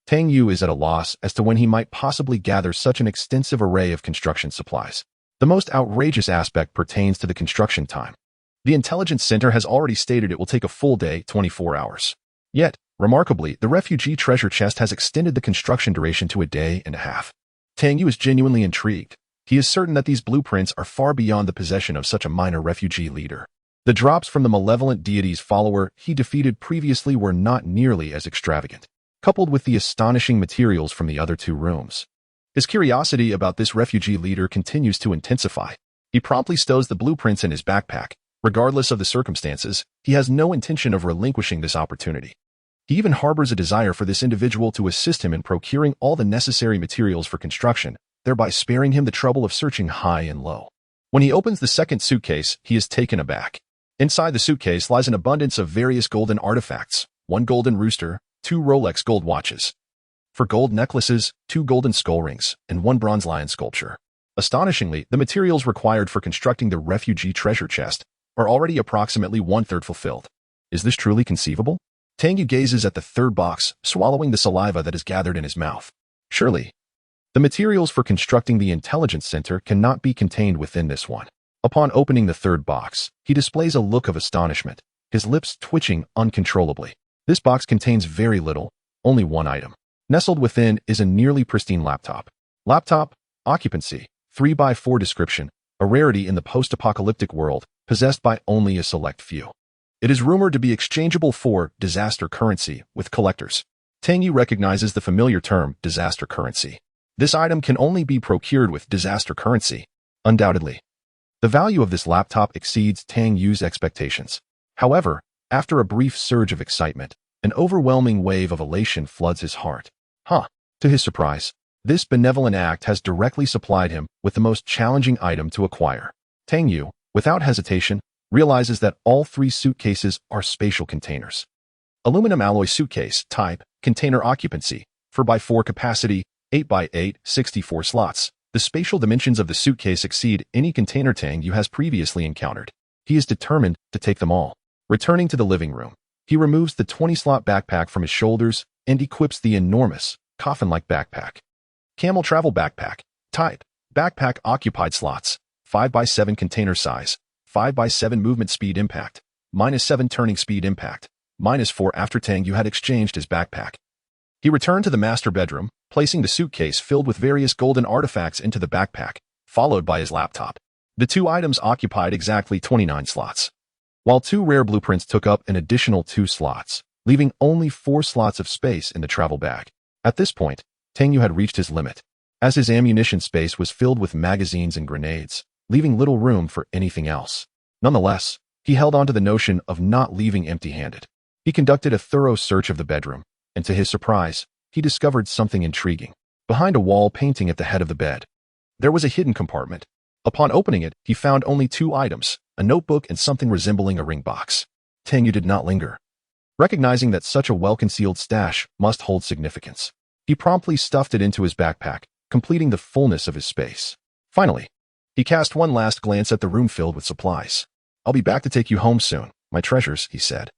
Tang Yu is at a loss as to when he might possibly gather such an extensive array of construction supplies. The most outrageous aspect pertains to the construction time. The Intelligence Center has already stated it will take a full day, 24 hours. Yet, remarkably, the refugee treasure chest has extended the construction duration to a day and a half. Tang Yu is genuinely intrigued. He is certain that these blueprints are far beyond the possession of such a minor refugee leader. The drops from the malevolent deity's follower he defeated previously were not nearly as extravagant, coupled with the astonishing materials from the other two rooms. His curiosity about this refugee leader continues to intensify. He promptly stows the blueprints in his backpack. Regardless of the circumstances, he has no intention of relinquishing this opportunity. He even harbors a desire for this individual to assist him in procuring all the necessary materials for construction, thereby sparing him the trouble of searching high and low. When he opens the second suitcase, he is taken aback. Inside the suitcase lies an abundance of various golden artifacts, 1 golden rooster, 2 Rolex gold watches, 4 gold necklaces, 2 golden skull rings, and 1 bronze lion sculpture. Astonishingly, the materials required for constructing the refugee treasure chest are already approximately 1/3 fulfilled. Is this truly conceivable? Tang Yu gazes at the third box, swallowing the saliva that is gathered in his mouth. Surely, the materials for constructing the Intelligence Center cannot be contained within this one. Upon opening the third box, he displays a look of astonishment, his lips twitching uncontrollably. This box contains very little, only one item. Nestled within is a nearly pristine laptop. Laptop, occupancy, 3x4 description, a rarity in the post-apocalyptic world, possessed by only a select few. It is rumored to be exchangeable for disaster currency with collectors. Tang Yu recognizes the familiar term disaster currency. This item can only be procured with disaster currency, undoubtedly. The value of this laptop exceeds Tang Yu's expectations. However, after a brief surge of excitement, an overwhelming wave of elation floods his heart. To his surprise, this benevolent act has directly supplied him with the most challenging item to acquire. Tang Yu, without hesitation, realizes that all 3 suitcases are spatial containers. Aluminum alloy suitcase, type, container occupancy, 4x4 capacity, 8x8, 64 slots. The spatial dimensions of the suitcase exceed any container Tang Yu has previously encountered. He is determined to take them all. Returning to the living room, he removes the 20-slot backpack from his shoulders and equips the enormous, coffin-like backpack. Camel travel backpack, type, backpack occupied slots, 5x7 container size, 5x7 movement speed impact, -7 turning speed impact, -4 after Tang Yu had exchanged his backpack. He returned to the master bedroom, placing the suitcase filled with various golden artifacts into the backpack, followed by his laptop. The 2 items occupied exactly 29 slots, while 2 rare blueprints took up an additional 2 slots, leaving only 4 slots of space in the travel bag. At this point, Tang Yu had reached his limit, as his ammunition space was filled with magazines and grenades, leaving little room for anything else. Nonetheless, he held on to the notion of not leaving empty-handed. He conducted a thorough search of the bedroom, and to his surprise, he discovered something intriguing. Behind a wall painting at the head of the bed, there was a hidden compartment. Upon opening it, he found only 2 items, a notebook and something resembling a ring box. Tang Yu did not linger. Recognizing that such a well-concealed stash must hold significance, he promptly stuffed it into his backpack, completing the fullness of his space. Finally, he cast one last glance at the room filled with supplies. "I'll be back to take you home soon, my treasures," he said.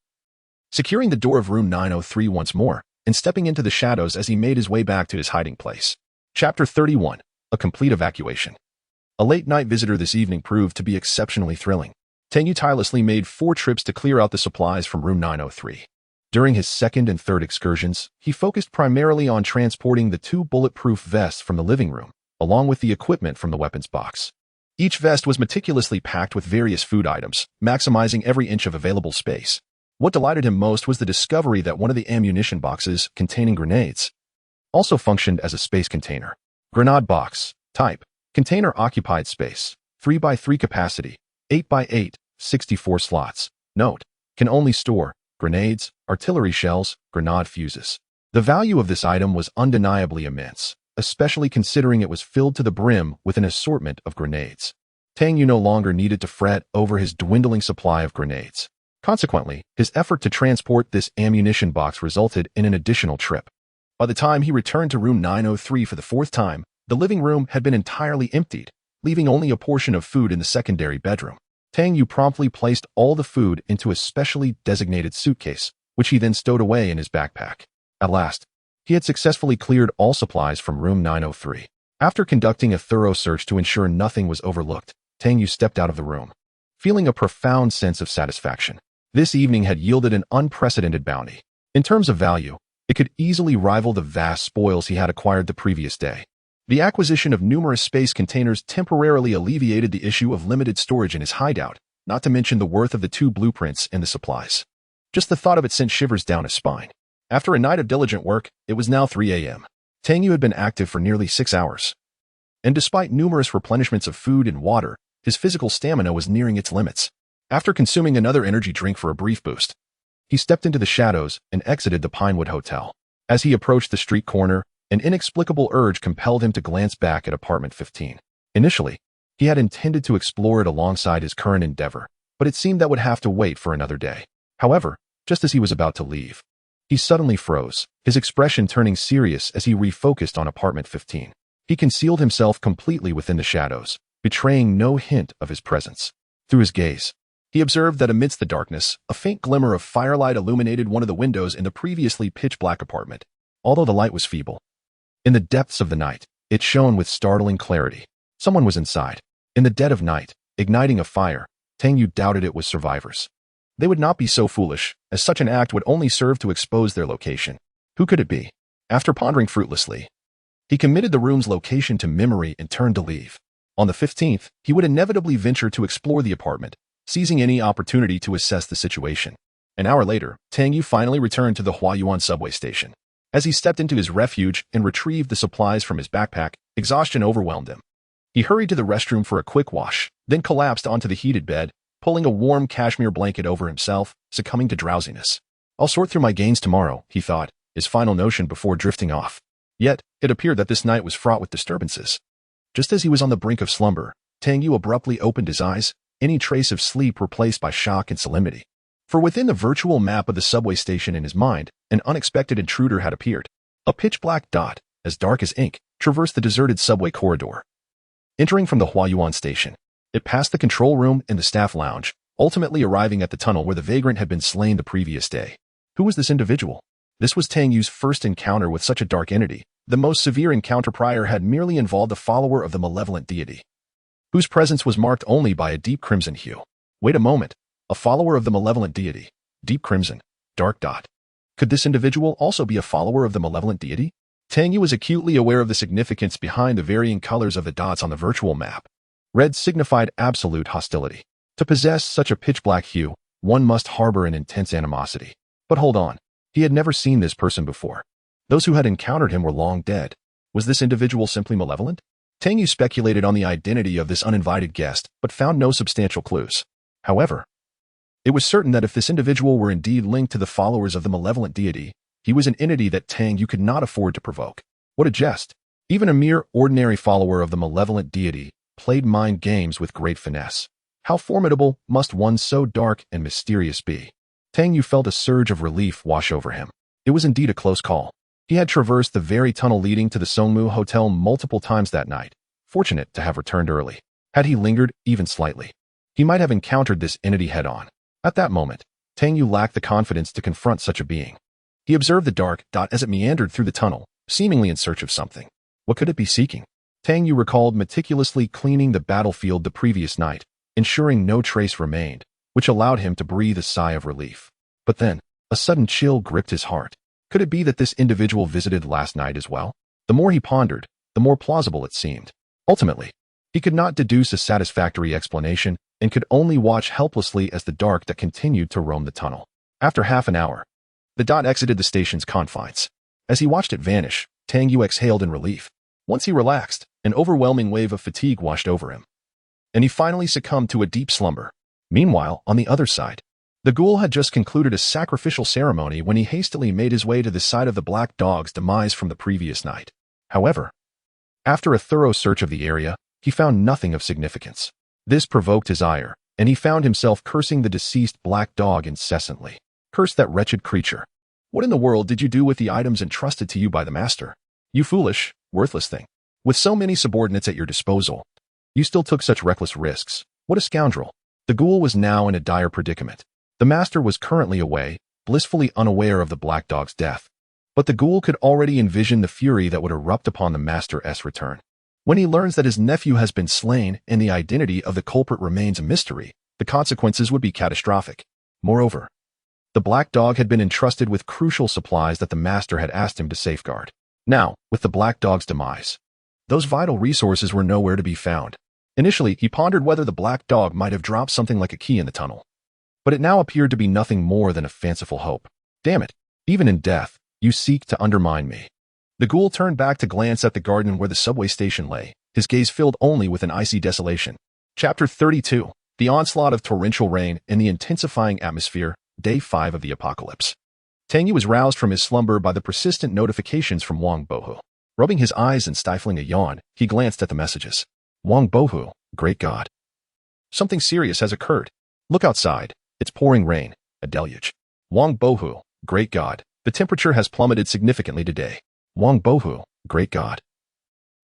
Securing the door of room 903 once more, and stepping into the shadows as he made his way back to his hiding place. Chapter 31. A complete evacuation. A late-night visitor this evening proved to be exceptionally thrilling. Tang Yu tirelessly made 4 trips to clear out the supplies from room 903. During his second and third excursions, he focused primarily on transporting the 2 bulletproof vests from the living room, along with the equipment from the weapons box. Each vest was meticulously packed with various food items, maximizing every inch of available space. What delighted him most was the discovery that one of the ammunition boxes, containing grenades, also functioned as a space container. Grenade box, type, container occupied space, 3x3 capacity, 8x8, 64 slots. Note, can only store grenades, artillery shells, grenade fuses. The value of this item was undeniably immense, especially considering it was filled to the brim with an assortment of grenades. Tang Yu no longer needed to fret over his dwindling supply of grenades. Consequently, his effort to transport this ammunition box resulted in an additional trip. By the time he returned to room 903 for the fourth time, the living room had been entirely emptied, leaving only a portion of food in the secondary bedroom. Tang Yu promptly placed all the food into a specially designated suitcase, which he then stowed away in his backpack. At last, he had successfully cleared all supplies from room 903. After conducting a thorough search to ensure nothing was overlooked, Tang Yu stepped out of the room, feeling a profound sense of satisfaction. This evening had yielded an unprecedented bounty. In terms of value, it could easily rival the vast spoils he had acquired the previous day. The acquisition of numerous space containers temporarily alleviated the issue of limited storage in his hideout, not to mention the worth of the 2 blueprints and the supplies. Just the thought of it sent shivers down his spine. After a night of diligent work, it was now 3 a.m. Tang Yu had been active for nearly 6 hours. And despite numerous replenishments of food and water, his physical stamina was nearing its limits. After consuming another energy drink for a brief boost, he stepped into the shadows and exited the Pinewood Hotel. As he approached the street corner, an inexplicable urge compelled him to glance back at apartment 15. Initially, he had intended to explore it alongside his current endeavor, but it seemed that would have to wait for another day. However, just as he was about to leave, he suddenly froze, his expression turning serious as he refocused on apartment 15. He concealed himself completely within the shadows, betraying no hint of his presence. Through his gaze, he observed that amidst the darkness, a faint glimmer of firelight illuminated one of the windows in the previously pitch-black apartment. Although the light was feeble, in the depths of the night, it shone with startling clarity. Someone was inside. In the dead of night, igniting a fire, Tang Yu doubted it was survivors. They would not be so foolish, as such an act would only serve to expose their location. Who could it be? After pondering fruitlessly, he committed the room's location to memory and turned to leave. On the 15th, he would inevitably venture to explore the apartment, seizing any opportunity to assess the situation. An hour later, Tang Yu finally returned to the Huayuan subway station. As he stepped into his refuge and retrieved the supplies from his backpack, exhaustion overwhelmed him. He hurried to the restroom for a quick wash, then collapsed onto the heated bed, pulling a warm cashmere blanket over himself, succumbing to drowsiness. I'll sort through my gains tomorrow, he thought, his final notion before drifting off. Yet, it appeared that this night was fraught with disturbances. Just as he was on the brink of slumber, Tang Yu abruptly opened his eyes, any trace of sleep replaced by shock and solemnity. For within the virtual map of the subway station in his mind, an unexpected intruder had appeared. A pitch-black dot, as dark as ink, traversed the deserted subway corridor. Entering from the Huayuan station, it passed the control room and the staff lounge, ultimately arriving at the tunnel where the vagrant had been slain the previous day. Who was this individual? This was Tang Yu's first encounter with such a dark entity. The most severe encounter prior had merely involved a follower of the malevolent deity, whose presence was marked only by a deep crimson hue. Wait a moment. A follower of the malevolent deity. Deep crimson. Dark dot. Could this individual also be a follower of the malevolent deity? Tang Yu was acutely aware of the significance behind the varying colors of the dots on the virtual map. Red signified absolute hostility. To possess such a pitch-black hue, one must harbor an intense animosity. But hold on. He had never seen this person before. Those who had encountered him were long dead. Was this individual simply malevolent? Tang Yu speculated on the identity of this uninvited guest, but found no substantial clues. However, it was certain that if this individual were indeed linked to the followers of the malevolent deity, he was an entity that Tang Yu could not afford to provoke. What a jest! Even a mere ordinary follower of the malevolent deity played mind games with great finesse. How formidable must one so dark and mysterious be? Tang Yu felt a surge of relief wash over him. It was indeed a close call. He had traversed the very tunnel leading to the Songmu Hotel multiple times that night, fortunate to have returned early. Had he lingered even slightly, he might have encountered this entity head-on. At that moment, Tang Yu lacked the confidence to confront such a being. He observed the dark dot as it meandered through the tunnel, seemingly in search of something. What could it be seeking? Tang Yu recalled meticulously cleaning the battlefield the previous night, ensuring no trace remained, which allowed him to breathe a sigh of relief. But then, a sudden chill gripped his heart. Could it be that this individual visited last night as well? The more he pondered, the more plausible it seemed. Ultimately, he could not deduce a satisfactory explanation and could only watch helplessly as the dark that continued to roam the tunnel. After half an hour, the dot exited the station's confines. As he watched it vanish, Tang Yu exhaled in relief. Once he relaxed, an overwhelming wave of fatigue washed over him, and he finally succumbed to a deep slumber. Meanwhile, on the other side, the ghoul had just concluded a sacrificial ceremony when he hastily made his way to the site of the black dog's demise from the previous night. However, after a thorough search of the area, he found nothing of significance. This provoked his ire, and he found himself cursing the deceased black dog incessantly. Curse that wretched creature. What in the world did you do with the items entrusted to you by the master? You foolish, worthless thing. With so many subordinates at your disposal, you still took such reckless risks. What a scoundrel. The ghoul was now in a dire predicament. The master was currently away, blissfully unaware of the black dog's death. But the ghoul could already envision the fury that would erupt upon the master's return. When he learns that his nephew has been slain and the identity of the culprit remains a mystery, the consequences would be catastrophic. Moreover, the black dog had been entrusted with crucial supplies that the master had asked him to safeguard. Now, with the black dog's demise, those vital resources were nowhere to be found. Initially, he pondered whether the black dog might have dropped something like a key in the tunnel. But it now appeared to be nothing more than a fanciful hope. Damn it, even in death, you seek to undermine me. The ghoul turned back to glance at the garden where the subway station lay, his gaze filled only with an icy desolation. Chapter 32. The onslaught of torrential rain and the intensifying atmosphere, Day 5 of the apocalypse. Tang Yu was roused from his slumber by the persistent notifications from Wang Bohu. Rubbing his eyes and stifling a yawn, he glanced at the messages. Wang Bohu, great God. Something serious has occurred. Look outside. It's pouring rain, a deluge. Wang Bohu, great God. The temperature has plummeted significantly today. Wang Bohu, great God.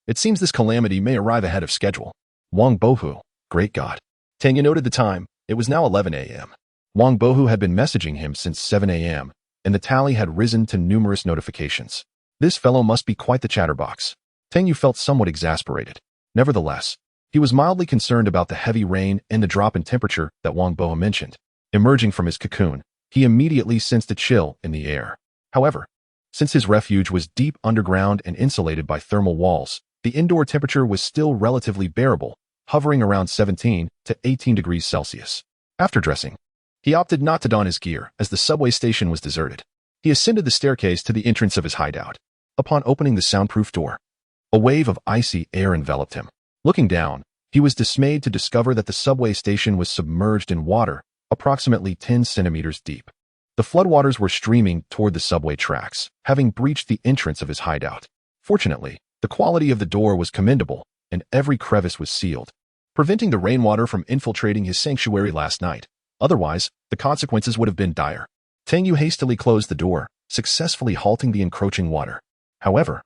It seems this calamity may arrive ahead of schedule. Wang Bohu, great God. Tang Yu noted the time. It was now 11 a.m. Wang Bohu had been messaging him since 7 a.m., and the tally had risen to numerous notifications. This fellow must be quite the chatterbox. Tang Yu felt somewhat exasperated. Nevertheless, he was mildly concerned about the heavy rain and the drop in temperature that Wang Bohu mentioned. Emerging from his cocoon, he immediately sensed a chill in the air. However, since his refuge was deep underground and insulated by thermal walls, the indoor temperature was still relatively bearable, hovering around 17 to 18 degrees Celsius. After dressing, he opted not to don his gear as the subway station was deserted. He ascended the staircase to the entrance of his hideout. Upon opening the soundproof door, a wave of icy air enveloped him. Looking down, he was dismayed to discover that the subway station was submerged in water, approximately 10 centimeters deep. The floodwaters were streaming toward the subway tracks, having breached the entrance of his hideout. Fortunately, the quality of the door was commendable, and every crevice was sealed, preventing the rainwater from infiltrating his sanctuary last night. Otherwise, the consequences would have been dire. Tang Yu hastily closed the door, successfully halting the encroaching water. However,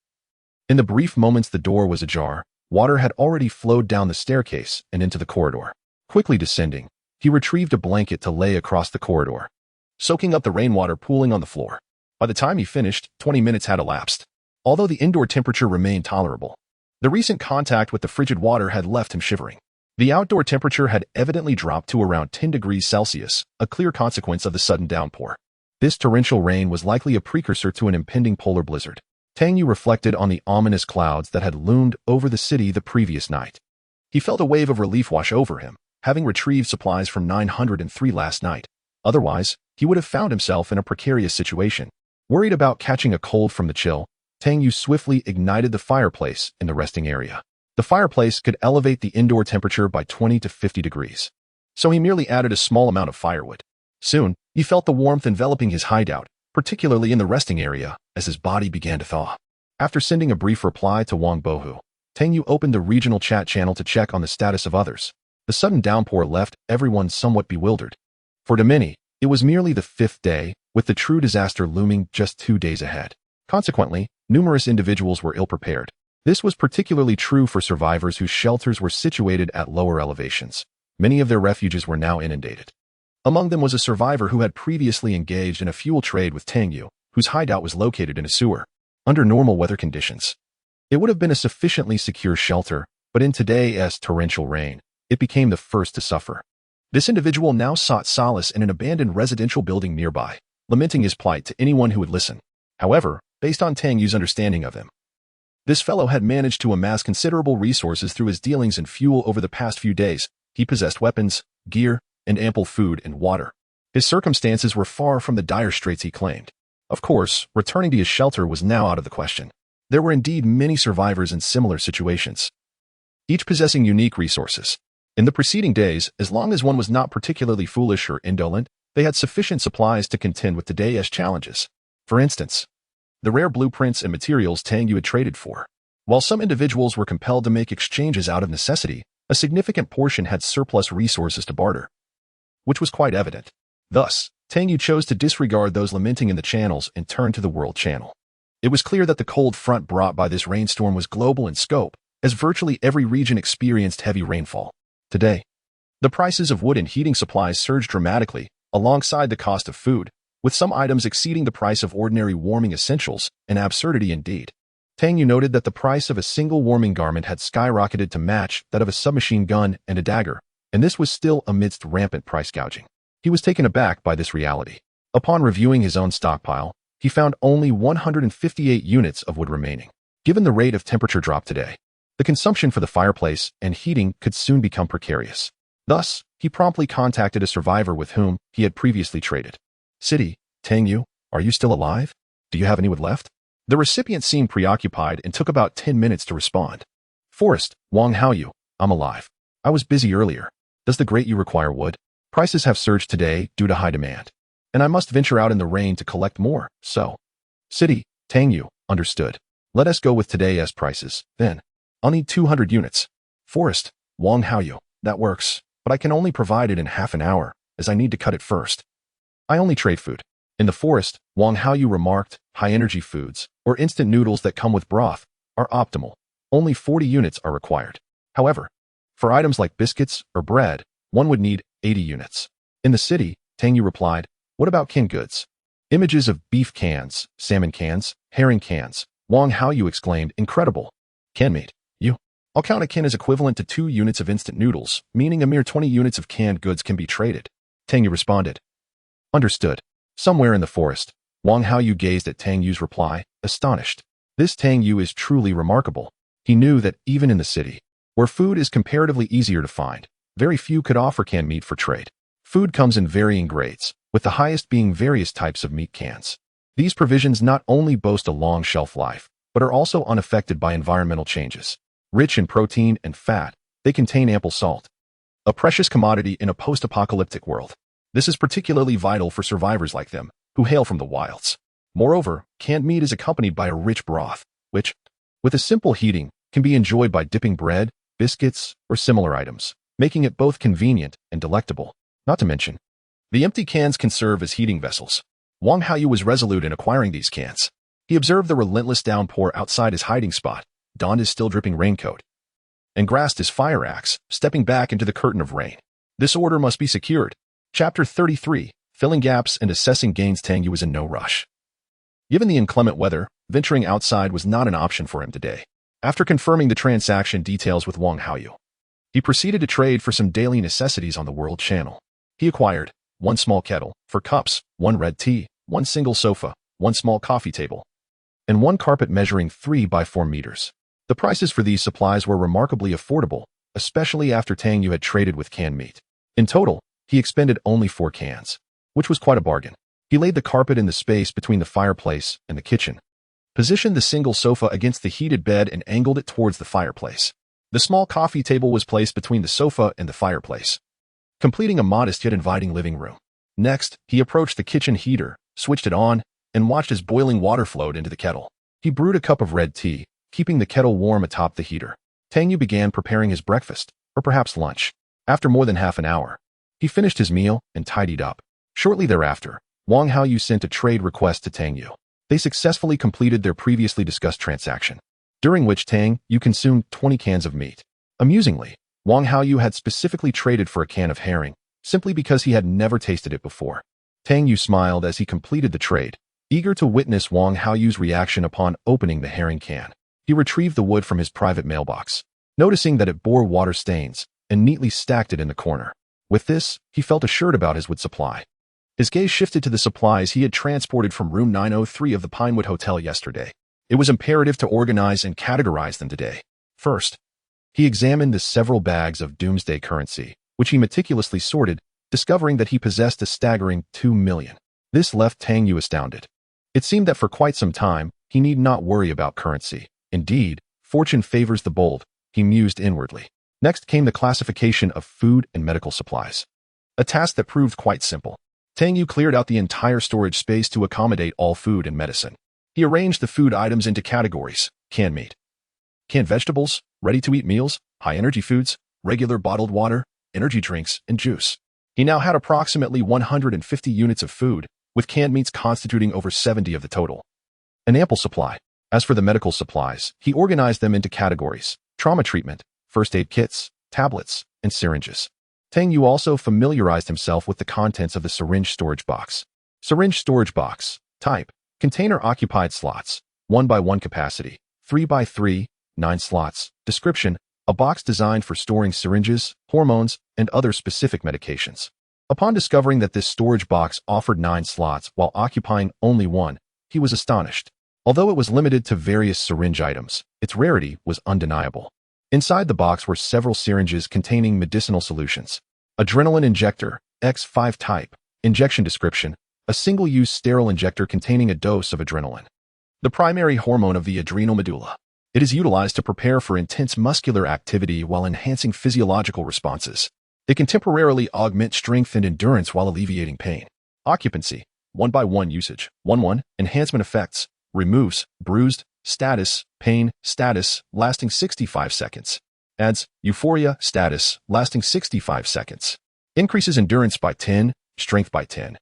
in the brief moments the door was ajar, water had already flowed down the staircase and into the corridor. Quickly descending, he retrieved a blanket to lay across the corridor, soaking up the rainwater pooling on the floor. By the time he finished, 20 minutes had elapsed. Although the indoor temperature remained tolerable, the recent contact with the frigid water had left him shivering. The outdoor temperature had evidently dropped to around 10 degrees Celsius, a clear consequence of the sudden downpour. This torrential rain was likely a precursor to an impending polar blizzard. Tang Yu reflected on the ominous clouds that had loomed over the city the previous night. He felt a wave of relief wash over him, having retrieved supplies from 903 last night. Otherwise, he would have found himself in a precarious situation. Worried about catching a cold from the chill, Tang Yu swiftly ignited the fireplace in the resting area. The fireplace could elevate the indoor temperature by 20 to 50 degrees. So he merely added a small amount of firewood. Soon, he felt the warmth enveloping his hideout, particularly in the resting area, as his body began to thaw. After sending a brief reply to Wang Bohu, Tang Yu opened the regional chat channel to check on the status of others. The sudden downpour left everyone somewhat bewildered. For to many, it was merely the 5th day, with the true disaster looming just 2 days ahead. Consequently, numerous individuals were ill-prepared. This was particularly true for survivors whose shelters were situated at lower elevations. Many of their refuges were now inundated. Among them was a survivor who had previously engaged in a fuel trade with Tang Yu, whose hideout was located in a sewer. Under normal weather conditions, it would have been a sufficiently secure shelter, but in today's torrential rain, it became the first to suffer. This individual now sought solace in an abandoned residential building nearby, lamenting his plight to anyone who would listen. However, based on Tang Yu's understanding of him, this fellow had managed to amass considerable resources through his dealings in fuel over the past few days. He possessed weapons, gear, and ample food and water. His circumstances were far from the dire straits he claimed. Of course, returning to his shelter was now out of the question. There were indeed many survivors in similar situations, each possessing unique resources. In the preceding days, as long as one was not particularly foolish or indolent, they had sufficient supplies to contend with today's challenges. For instance, the rare blueprints and materials Tang Yu had traded for. While some individuals were compelled to make exchanges out of necessity, A significant portion had surplus resources to barter, which was quite evident. Thus, Tang Yu chose to disregard those lamenting in the channels and turn to the world channel. It was clear that the cold front brought by this rainstorm was global in scope, as virtually every region experienced heavy rainfall. Today, the prices of wood and heating supplies surged dramatically, alongside the cost of food, with some items exceeding the price of ordinary warming essentials, an absurdity indeed. Tang Yu noted that the price of a single warming garment had skyrocketed to match that of a submachine gun and a dagger, and this was still amidst rampant price gouging. He was taken aback by this reality. Upon reviewing his own stockpile, he found only 158 units of wood remaining. Given the rate of temperature drop today, the consumption for the fireplace and heating could soon become precarious. Thus, he promptly contacted a survivor with whom he had previously traded. "City, Tang Yu, are you still alive? Do you have any wood left?" The recipient seemed preoccupied and took about 10 minutes to respond. "Forest, Wang Haoyu, I'm alive. I was busy earlier. Does the Great Yu require wood? Prices have surged today due to high demand, and I must venture out in the rain to collect more, so." "City, Tang Yu, understood. Let us go with today's prices, then. I'll need 200 units. Forest, Wang Haoyu, that works, but I can only provide it in half an hour, as I need to cut it first. I only trade food." In the forest, Wang Haoyu remarked, high-energy foods, or instant noodles that come with broth, are optimal. Only 40 units are required. However, for items like biscuits or bread, one would need 80 units. In the city, Tang Yu replied, "What about canned goods?" Images of beef cans, salmon cans, herring cans. Wang Haoyu exclaimed, "Incredible. Canned meat. I'll count a can as equivalent to 2 units of instant noodles, meaning a mere 20 units of canned goods can be traded." Tang Yu responded, "Understood." Somewhere in the forest, Wang Haoyu gazed at Tang Yu's reply, astonished. This Tang Yu is truly remarkable. He knew that even in the city, where food is comparatively easier to find, very few could offer canned meat for trade. Food comes in varying grades, with the highest being various types of meat cans. These provisions not only boast a long shelf life, but are also unaffected by environmental changes. Rich in protein and fat, they contain ample salt, a precious commodity in a post-apocalyptic world. This is particularly vital for survivors like them, who hail from the wilds. Moreover, canned meat is accompanied by a rich broth, which, with a simple heating, can be enjoyed by dipping bread, biscuits, or similar items, making it both convenient and delectable. Not to mention, the empty cans can serve as heating vessels. Wang Haoyu was resolute in acquiring these cans. He observed the relentless downpour outside his hiding spot, donned his still-dripping raincoat, and grasped his fire axe, stepping back into the curtain of rain. This order must be secured. Chapter 33, Filling Gaps and Assessing Gains. Tang Yu was in no rush. Given the inclement weather, venturing outside was not an option for him today. After confirming the transaction details with Wang Haoyu, he proceeded to trade for some daily necessities on the world channel. He acquired 1 small kettle for cups, 1 red tea, 1 single sofa, 1 small coffee table, and 1 carpet measuring 3 by 4 meters. The prices for these supplies were remarkably affordable, especially after Tang Yu had traded with canned meat. In total, he expended only 4 cans, which was quite a bargain. He laid the carpet in the space between the fireplace and the kitchen, positioned the single sofa against the heated bed and angled it towards the fireplace. The small coffee table was placed between the sofa and the fireplace, completing a modest yet inviting living room. Next, he approached the kitchen heater, switched it on, and watched as boiling water flowed into the kettle. He brewed a cup of red tea, keeping the kettle warm atop the heater. Tang Yu began preparing his breakfast, or perhaps lunch. After more than half an hour, he finished his meal and tidied up. Shortly thereafter, Wang Haoyu sent a trade request to Tang Yu. They successfully completed their previously discussed transaction, during which Tang Yu consumed 20 cans of meat. Amusingly, Wang Haoyu had specifically traded for a can of herring, simply because he had never tasted it before. Tang Yu smiled as he completed the trade, eager to witness Wang Haoyu's reaction upon opening the herring can. He retrieved the wood from his private mailbox, noticing that it bore water stains, and neatly stacked it in the corner. With this, he felt assured about his wood supply. His gaze shifted to the supplies he had transported from room 903 of the Pinewood Hotel yesterday. It was imperative to organize and categorize them today. First, he examined the several bags of doomsday currency, which he meticulously sorted, discovering that he possessed a staggering 2 million. This left Tang Yu astounded. It seemed that for quite some time, he need not worry about currency. Indeed, fortune favors the bold, he mused inwardly. Next came the classification of food and medical supplies, a task that proved quite simple. Tang Yu cleared out the entire storage space to accommodate all food and medicine. He arranged the food items into categories: canned meat, canned vegetables, ready-to-eat meals, high-energy foods, regular bottled water, energy drinks, and juice. He now had approximately 150 units of food, with canned meats constituting over 70 of the total. An ample supply. As for the medical supplies, he organized them into categories: trauma treatment, first aid kits, tablets, and syringes. Tang Yu also familiarized himself with the contents of the syringe storage box. Syringe storage box. Type: container occupied slots, 1x1 capacity, 3x3, 9 slots. Description: a box designed for storing syringes, hormones, and other specific medications. Upon discovering that this storage box offered 9 slots while occupying only 1, he was astonished. Although it was limited to various syringe items, its rarity was undeniable. Inside the box were several syringes containing medicinal solutions. Adrenaline injector, X5 type. Injection description: a single-use sterile injector containing a dose of adrenaline, the primary hormone of the adrenal medulla. It is utilized to prepare for intense muscular activity while enhancing physiological responses. It can temporarily augment strength and endurance while alleviating pain. Occupancy: 1x1 usage. 1-1. Enhancement effects: removes bruised status, pain status, lasting 65 seconds. Adds euphoria status, lasting 65 seconds. Increases endurance by 10, strength by 10,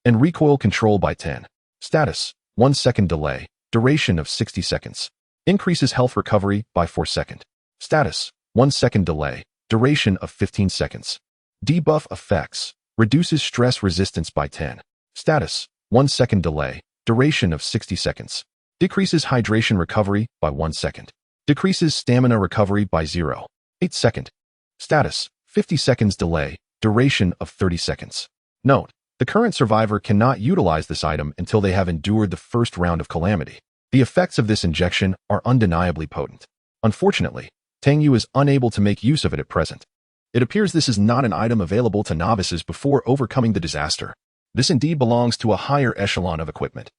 and recoil control by 10. Status: 1 second delay, duration of 60 seconds. Increases health recovery by 4 seconds. Status: 1 second delay, duration of 15 seconds. Debuff effects: reduces stress resistance by 10. Status: 1 second delay, duration of 60 seconds. Decreases hydration recovery by 1 second. Decreases stamina recovery by 0.8 second. Status: 50 seconds delay, duration of 30 seconds. Note: the current survivor cannot utilize this item until they have endured the first round of calamity. The effects of this injection are undeniably potent. Unfortunately, Tang Yu is unable to make use of it at present. It appears this is not an item available to novices before overcoming the disaster. This indeed belongs to a higher echelon of equipment.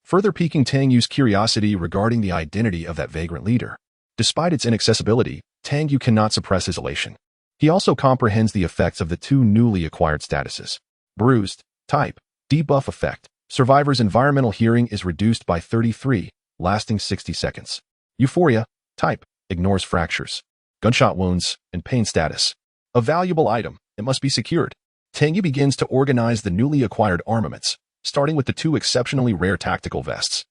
Further piquing Tang Yu's curiosity regarding the identity of that vagrant leader. Despite its inaccessibility, Tang Yu cannot suppress his elation. He also comprehends the effects of the 2 newly acquired statuses. Bruised type: debuff effect. Survivor's environmental hearing is reduced by 33, lasting 60 seconds. Euphoria type: ignores fractures, gunshot wounds, and pain status. A valuable item, it must be secured. Tang Yu begins to organize the newly acquired armaments, starting with the 2 exceptionally rare tactical vests.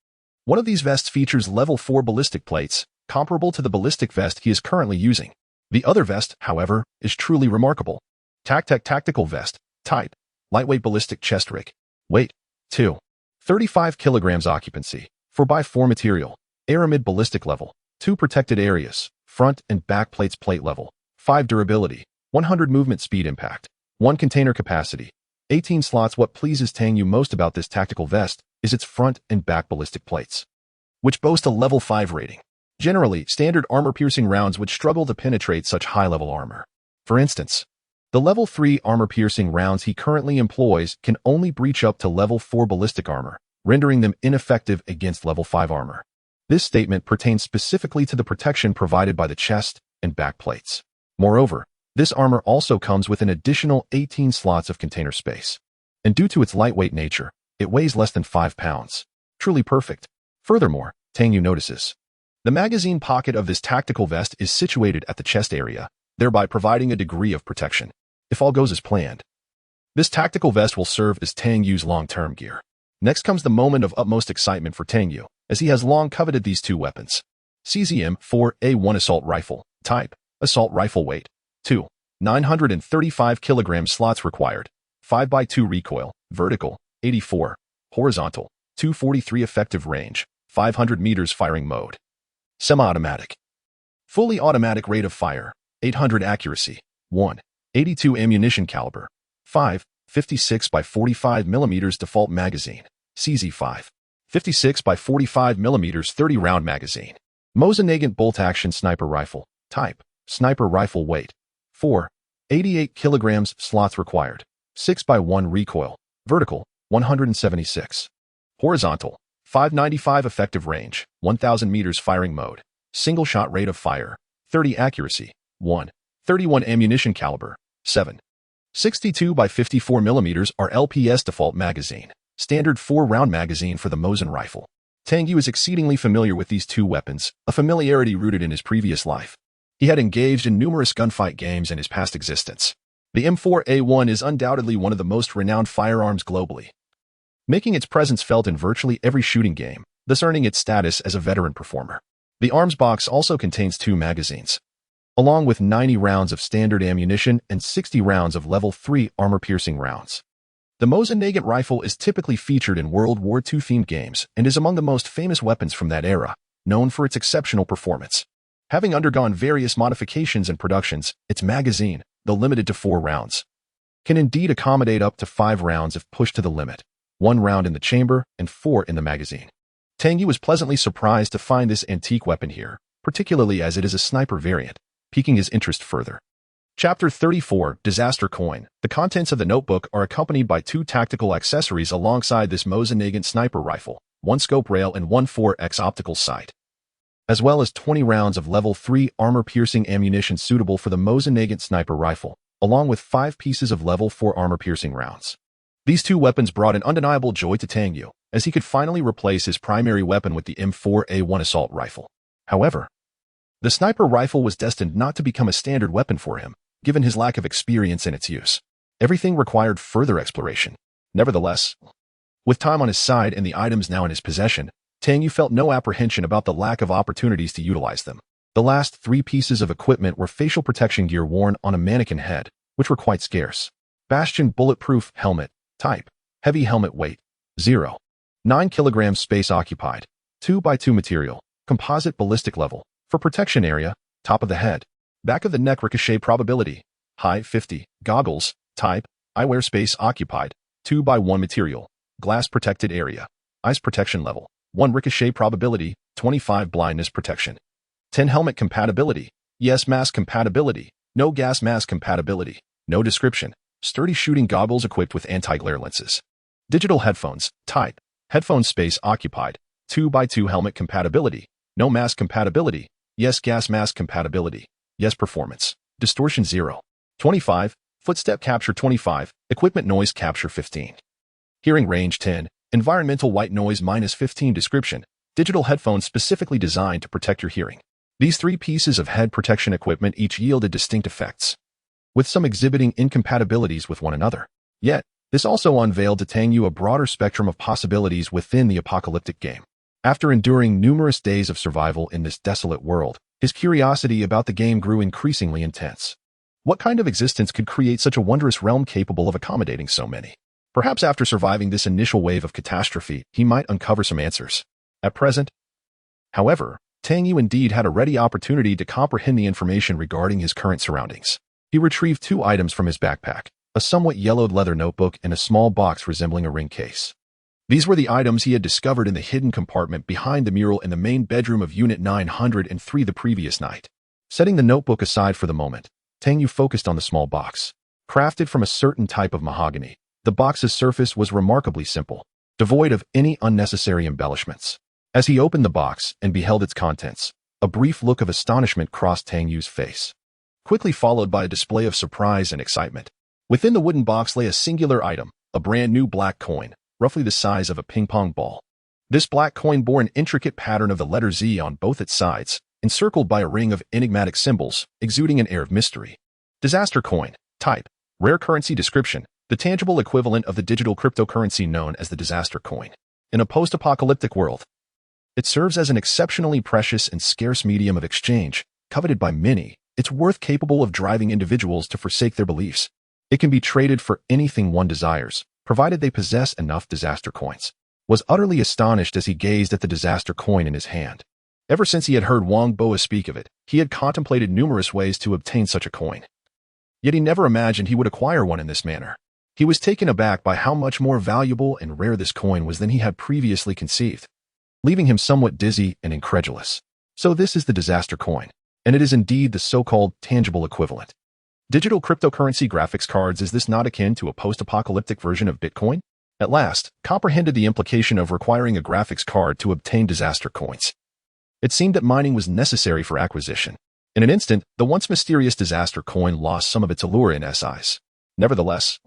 One of these vests features level 4 ballistic plates, comparable to the ballistic vest he is currently using. The other vest, however, is truly remarkable. Tactec tactical vest. Type: lightweight ballistic chest rig. Weight: 35 kilograms. Occupancy: 4x4 material. Aramid ballistic level. 2 protected areas, front and back plates. Plate level. 5 durability. 100 movement speed. Impact: 1 container capacity. 18 slots. What pleases Tang Yu most about this tactical vest is its front and back ballistic plates, which boast a level 5 rating. Generally, standard armor-piercing rounds would struggle to penetrate such high-level armor. For instance, the level 3 armor-piercing rounds he currently employs can only breach up to level 4 ballistic armor, rendering them ineffective against level 5 armor. This statement pertains specifically to the protection provided by the chest and back plates. Moreover, this armor also comes with an additional 18 slots of container space. And due to its lightweight nature, it weighs less than 5 pounds. Truly perfect. Furthermore, Tang Yu notices the magazine pocket of this tactical vest is situated at the chest area, thereby providing a degree of protection. If all goes as planned, this tactical vest will serve as Tang Yu's long-term gear. Next comes the moment of utmost excitement for Tang Yu, as he has long coveted these 2 weapons. CZM-4A1 Assault Rifle. Type: assault rifle. Weight: 935 kilograms. Slots required: 5x2 recoil, vertical, 84, horizontal, 243. Effective range: 500 meters. Firing mode: semi-automatic. Fully automatic. Rate of fire: 800. Accuracy: 1. 82 ammunition caliber: 5, 56 by 45 millimeters. Default magazine: CZ5. 56 by 45 millimeters. 30 round magazine. Mosin-Nagant bolt action sniper rifle. Type: sniper rifle. Weight: 4, 88 kilograms. Slots required: 6x1 recoil, vertical, 176, horizontal, 595. Effective range: 1000 meters. Firing mode: single shot. Rate of fire: 30. Accuracy: 1. 31 ammunition caliber: 7. 62 by 54 millimeters RLPS. Default magazine: standard 4-round magazine for the Mosin rifle. Tang Yu is exceedingly familiar with these 2 weapons, a familiarity rooted in his previous life. He had engaged in numerous gunfight games in his past existence. The M4A1 is undoubtedly one of the most renowned firearms globally, making its presence felt in virtually every shooting game, thus earning its status as a veteran performer. The arms box also contains 2 magazines, along with 90 rounds of standard ammunition and 60 rounds of level 3 armor-piercing rounds. The Mosin-Nagant rifle is typically featured in World War II-themed games and is among the most famous weapons from that era, known for its exceptional performance. Having undergone various modifications and productions, its magazine, though limited to 4 rounds, can indeed accommodate up to 5 rounds if pushed to the limit, 1 round in the chamber and 4 in the magazine. Tang Yu was pleasantly surprised to find this antique weapon here, particularly as it is a sniper variant, piquing his interest further. Chapter 34, Disaster Coin. The contents of the notebook are accompanied by 2 tactical accessories alongside this Mosin-Nagant sniper rifle, 1 scope rail and 1 4x optical sight, as well as 20 rounds of level 3 armor-piercing ammunition suitable for the Mosin-Nagant sniper rifle, along with 5 pieces of level 4 armor-piercing rounds. These 2 weapons brought an undeniable joy to Tang Yu, as he could finally replace his primary weapon with the M4A1 assault rifle. However, the sniper rifle was destined not to become a standard weapon for him, given his lack of experience in its use. Everything required further exploration. Nevertheless, with time on his side and the items now in his possession, Tang Yu felt no apprehension about the lack of opportunities to utilize them. The last 3 pieces of equipment were facial protection gear worn on a mannequin head, which were quite scarce. Bastion bulletproof helmet, type, heavy helmet weight, 0. 9 kilograms space occupied, 2x2 material, composite ballistic level, for protection area, top of the head, back of the neck ricochet probability, high 50, goggles, type, eyewear space occupied, 2x1 material, glass protected area, eyes protection level, 1 ricochet probability, 25 blindness protection. 10 helmet compatibility, yes mask compatibility, no gas mask compatibility, no description, sturdy shooting goggles equipped with anti-glare lenses. Digital headphones, type, headphone space occupied, 2x2 helmet compatibility, no mask compatibility, yes gas mask compatibility, yes performance, distortion 0. 25, footstep capture 25, equipment noise capture 15. Hearing range 10, environmental white noise -15 description, digital headphones specifically designed to protect your hearing. These 3 pieces of head protection equipment each yielded distinct effects, with some exhibiting incompatibilities with one another. Yet, this also unveiled to Tang Yu a broader spectrum of possibilities within the apocalyptic game. After enduring numerous days of survival in this desolate world, his curiosity about the game grew increasingly intense. What kind of existence could create such a wondrous realm capable of accommodating so many? Perhaps after surviving this initial wave of catastrophe, he might uncover some answers. At present, however, Tang Yu indeed had a ready opportunity to comprehend the information regarding his current surroundings. He retrieved 2 items from his backpack, a somewhat yellowed leather notebook and a small box resembling a ring case. These were the items he had discovered in the hidden compartment behind the mural in the main bedroom of Unit 903 the previous night. Setting the notebook aside for the moment, Tang Yu focused on the small box. Crafted from a certain type of mahogany, the box's surface was remarkably simple, devoid of any unnecessary embellishments. As he opened the box and beheld its contents, a brief look of astonishment crossed Tang Yu's face, quickly followed by a display of surprise and excitement. Within the wooden box lay a singular item, a brand new black coin, roughly the size of a ping-pong ball. This black coin bore an intricate pattern of the letter Z on both its sides, encircled by a ring of enigmatic symbols, exuding an air of mystery. Disaster coin, type, rare currency description, the tangible equivalent of the digital cryptocurrency known as the disaster coin. In a post-apocalyptic world, it serves as an exceptionally precious and scarce medium of exchange, coveted by many. It's worth capable of driving individuals to forsake their beliefs. It can be traded for anything one desires, provided they possess enough disaster coins. Was utterly astonished as he gazed at the disaster coin in his hand. Ever since he had heard Wang Boa speak of it, he had contemplated numerous ways to obtain such a coin. Yet he never imagined he would acquire one in this manner. He was taken aback by how much more valuable and rare this coin was than he had previously conceived, leaving him somewhat dizzy and incredulous. So this is the disaster coin, and it is indeed the so-called tangible equivalent. Digital cryptocurrency graphics cards, is this not akin to a post-apocalyptic version of Bitcoin? At last, comprehended the implication of requiring a graphics card to obtain disaster coins. It seemed that mining was necessary for acquisition. In an instant, the once mysterious disaster coin lost some of its allure in his eyes. Nevertheless,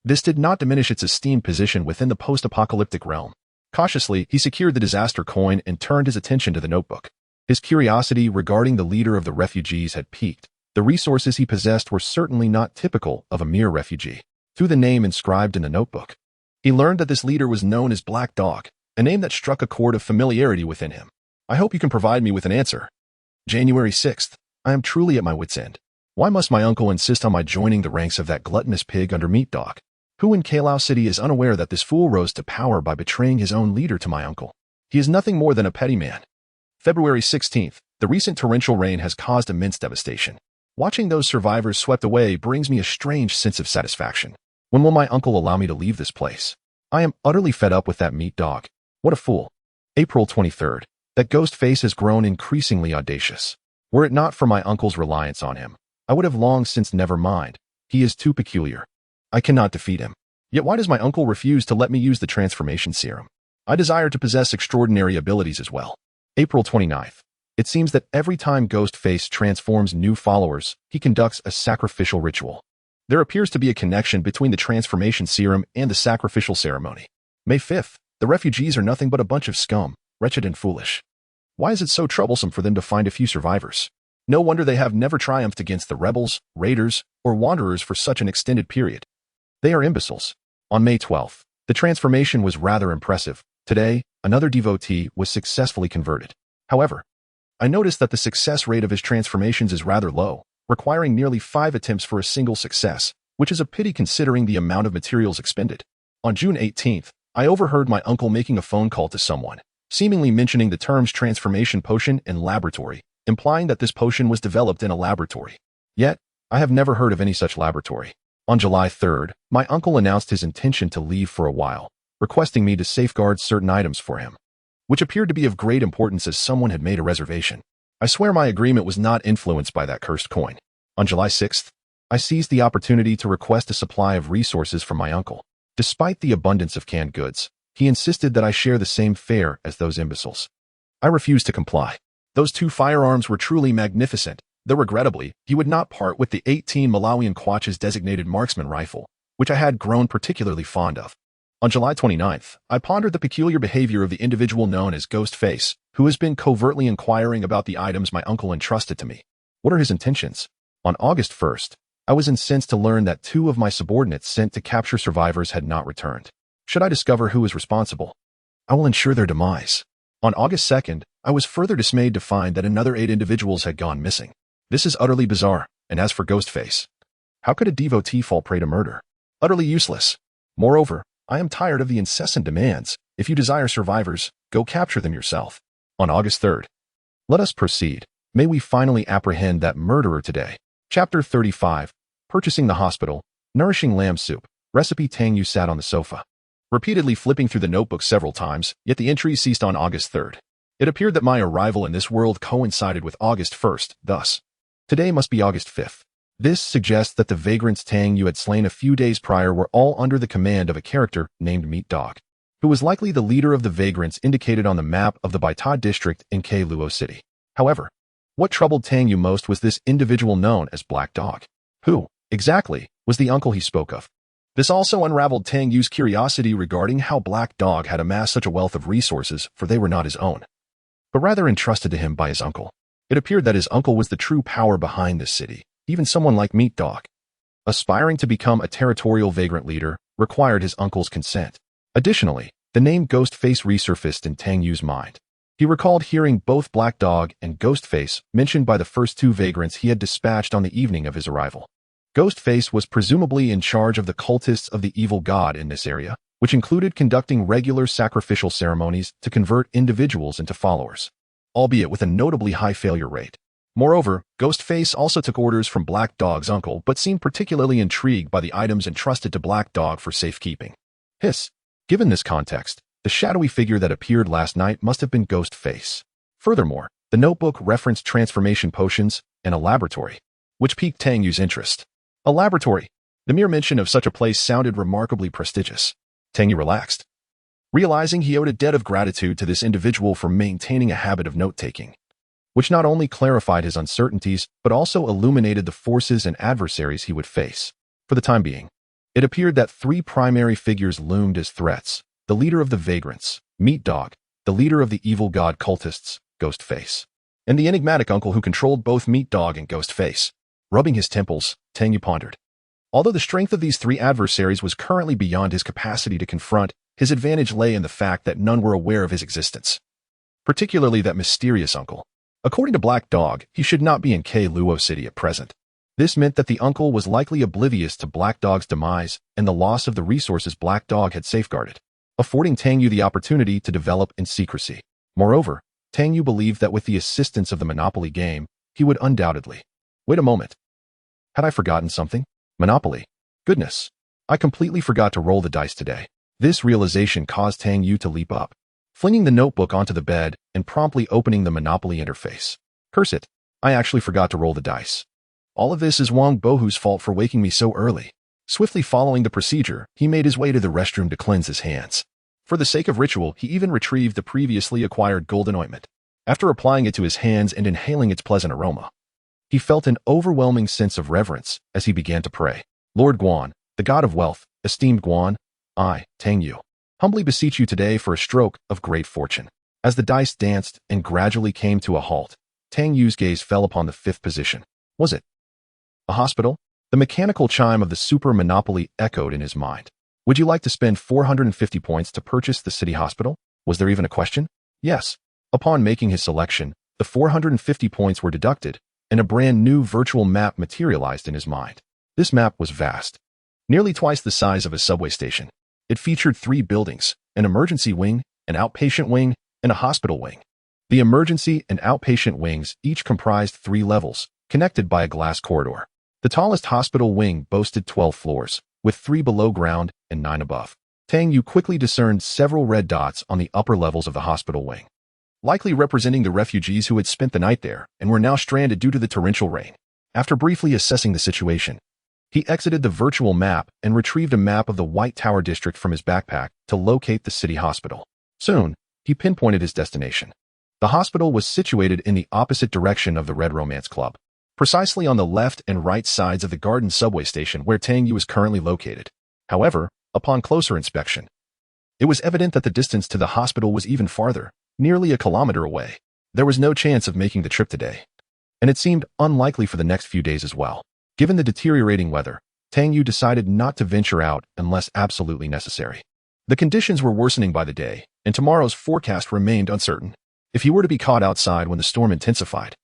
this did not diminish its esteemed position within the post-apocalyptic realm. Cautiously, he secured the disaster coin and turned his attention to the notebook. His curiosity regarding the leader of the refugees had piqued. The resources he possessed were certainly not typical of a mere refugee. Through the name inscribed in the notebook, he learned that this leader was known as Black Dog, a name that struck a chord of familiarity within him. I hope you can provide me with an answer. January 6th. I am truly at my wit's end. Why must my uncle insist on my joining the ranks of that gluttonous pig under Meat Dog? Who in Kalau City is unaware that this fool rose to power by betraying his own leader to my uncle? He is nothing more than a petty man. February 16th. The recent torrential rain has caused immense devastation. Watching those survivors swept away brings me a strange sense of satisfaction. When will my uncle allow me to leave this place? I am utterly fed up with that Meat Dog. What a fool. April 23rd. That ghost face has grown increasingly audacious. Were it not for my uncle's reliance on him, I would have long since never mind. He is too peculiar. I cannot defeat him. Yet why does my uncle refuse to let me use the transformation serum? I desire to possess extraordinary abilities as well. April 29th. It seems that every time Ghostface transforms new followers, he conducts a sacrificial ritual. There appears to be a connection between the transformation serum and the sacrificial ceremony. May 5th. The refugees are nothing but a bunch of scum, wretched and foolish. Why is it so troublesome for them to find a few survivors? No wonder they have never triumphed against the rebels, raiders, or wanderers for such an extended period. They are imbeciles. On May 12th, the transformation was rather impressive. Today, another devotee was successfully converted. However, I noticed that the success rate of his transformations is rather low, requiring nearly 5 attempts for a single success, which is a pity considering the amount of materials expended. On June 18th, I overheard my uncle making a phone call to someone, seemingly mentioning the terms transformation potion and laboratory, implying that this potion was developed in a laboratory. Yet, I have never heard of any such laboratory. On July 3rd, my uncle announced his intention to leave for a while, requesting me to safeguard certain items for him, which appeared to be of great importance as someone had made a reservation. I swear my agreement was not influenced by that cursed coin. On July 6th, I seized the opportunity to request a supply of resources from my uncle. Despite the abundance of canned goods, he insisted that I share the same fare as those imbeciles. I refused to comply. Those 2 firearms were truly magnificent, though regrettably, he would not part with the 18 Malawian Kwacha's designated marksman rifle, which I had grown particularly fond of. On July 29th, I pondered the peculiar behavior of the individual known as Ghostface, who has been covertly inquiring about the items my uncle entrusted to me. What are his intentions? On August 1st, I was incensed to learn that 2 of my subordinates sent to capture survivors had not returned. Should I discover who is responsible, I will ensure their demise. On August 2nd, I was further dismayed to find that another 8 individuals had gone missing. This is utterly bizarre, and as for Ghostface, how could a devotee fall prey to murder? Utterly useless. Moreover, I am tired of the incessant demands. If you desire survivors, go capture them yourself. On August 3rd, let us proceed. May we finally apprehend that murderer today. Chapter 35. Purchasing the hospital. Nourishing lamb soup. Recipe. Tang Yu sat on the sofa, repeatedly flipping through the notebook several times, yet the entries ceased on August 3rd. It appeared that my arrival in this world coincided with August 1st, thus, today must be August 5th. This suggests that the vagrants Tang Yu had slain a few days prior were all under the command of a character named Meat Dog, who was likely the leader of the vagrants indicated on the map of the Baita district in Kalau City. However, what troubled Tang Yu most was this individual known as Black Dog. Who, exactly, was the uncle he spoke of? This also unraveled Tang Yu's curiosity regarding how Black Dog had amassed such a wealth of resources, for they were not his own, but rather entrusted to him by his uncle. It appeared that his uncle was the true power behind this city. Even someone like Meat Dog, aspiring to become a territorial vagrant leader, required his uncle's consent. Additionally, the name Ghostface resurfaced in Tang Yu's mind. He recalled hearing both Black Dog and Ghostface mentioned by the first 2 vagrants he had dispatched on the evening of his arrival. Ghostface was presumably in charge of the cultists of the evil god in this area, which included conducting regular sacrificial ceremonies to convert individuals into followers, albeit with a notably high failure rate. Moreover, Ghostface also took orders from Black Dog's uncle but seemed particularly intrigued by the items entrusted to Black Dog for safekeeping. Hiss. Given this context, the shadowy figure that appeared last night must have been Ghostface. Furthermore, the notebook referenced transformation potions and a laboratory, which piqued Tang Yu's interest. A laboratory. The mere mention of such a place sounded remarkably prestigious. Tang Yu relaxed, realizing he owed a debt of gratitude to this individual for maintaining a habit of note-taking, which not only clarified his uncertainties, but also illuminated the forces and adversaries he would face. For the time being, it appeared that 3 primary figures loomed as threats: the leader of the vagrants, Meat Dog; the leader of the evil god cultists, Ghostface; and the enigmatic uncle who controlled both Meat Dog and Ghost Face. Rubbing his temples, Tang Yu pondered. Although the strength of these three adversaries was currently beyond his capacity to confront, his advantage lay in the fact that none were aware of his existence. Particularly that mysterious uncle. According to Black Dog, he should not be in Luo City at present. This meant that the uncle was likely oblivious to Black Dog's demise and the loss of the resources Black Dog had safeguarded, affording Tang Yu the opportunity to develop in secrecy. Moreover, Tang Yu believed that with the assistance of the Monopoly game, he would undoubtedly... Wait a moment. Had I forgotten something? Monopoly. Goodness. I completely forgot to roll the dice today. This realization caused Tang Yu to leap up, flinging the notebook onto the bed and promptly opening the Monopoly interface. Curse it. I actually forgot to roll the dice. All of this is Wang Bohu's fault for waking me so early. Swiftly following the procedure, he made his way to the restroom to cleanse his hands. For the sake of ritual, he even retrieved the previously acquired golden ointment. After applying it to his hands and inhaling its pleasant aroma, he felt an overwhelming sense of reverence as he began to pray. Lord Guan, the god of wealth, esteemed Guan, I, Tang Yu, humbly beseech you today for a stroke of great fortune. As the dice danced and gradually came to a halt, Tang Yu's gaze fell upon the fifth position. Was it a hospital? The mechanical chime of the Super Monopoly echoed in his mind. Would you like to spend 450 points to purchase the city hospital? Was there even a question? Yes. Upon making his selection, the 450 points were deducted, and a brand new virtual map materialized in his mind. This map was vast, nearly twice the size of a subway station. It featured 3 buildings, an emergency wing, an outpatient wing, and a hospital wing. The emergency and outpatient wings each comprised 3 levels, connected by a glass corridor. The tallest hospital wing boasted 12 floors, with 3 below ground and 9 above. Tang Yu quickly discerned several red dots on the upper levels of the hospital wing, likely representing the refugees who had spent the night there and were now stranded due to the torrential rain. After briefly assessing the situation, he exited the virtual map and retrieved a map of the White Tower district from his backpack to locate the city hospital. Soon, he pinpointed his destination. The hospital was situated in the opposite direction of the Red Romance Club, precisely on the left and right sides of the Garden subway station where Tang Yu is currently located. However, upon closer inspection, it was evident that the distance to the hospital was even farther, nearly a kilometer away. There was no chance of making the trip today, and it seemed unlikely for the next few days as well. Given the deteriorating weather, Tang Yu decided not to venture out unless absolutely necessary. The conditions were worsening by the day, and tomorrow's forecast remained uncertain. If he were to be caught outside when the storm intensified,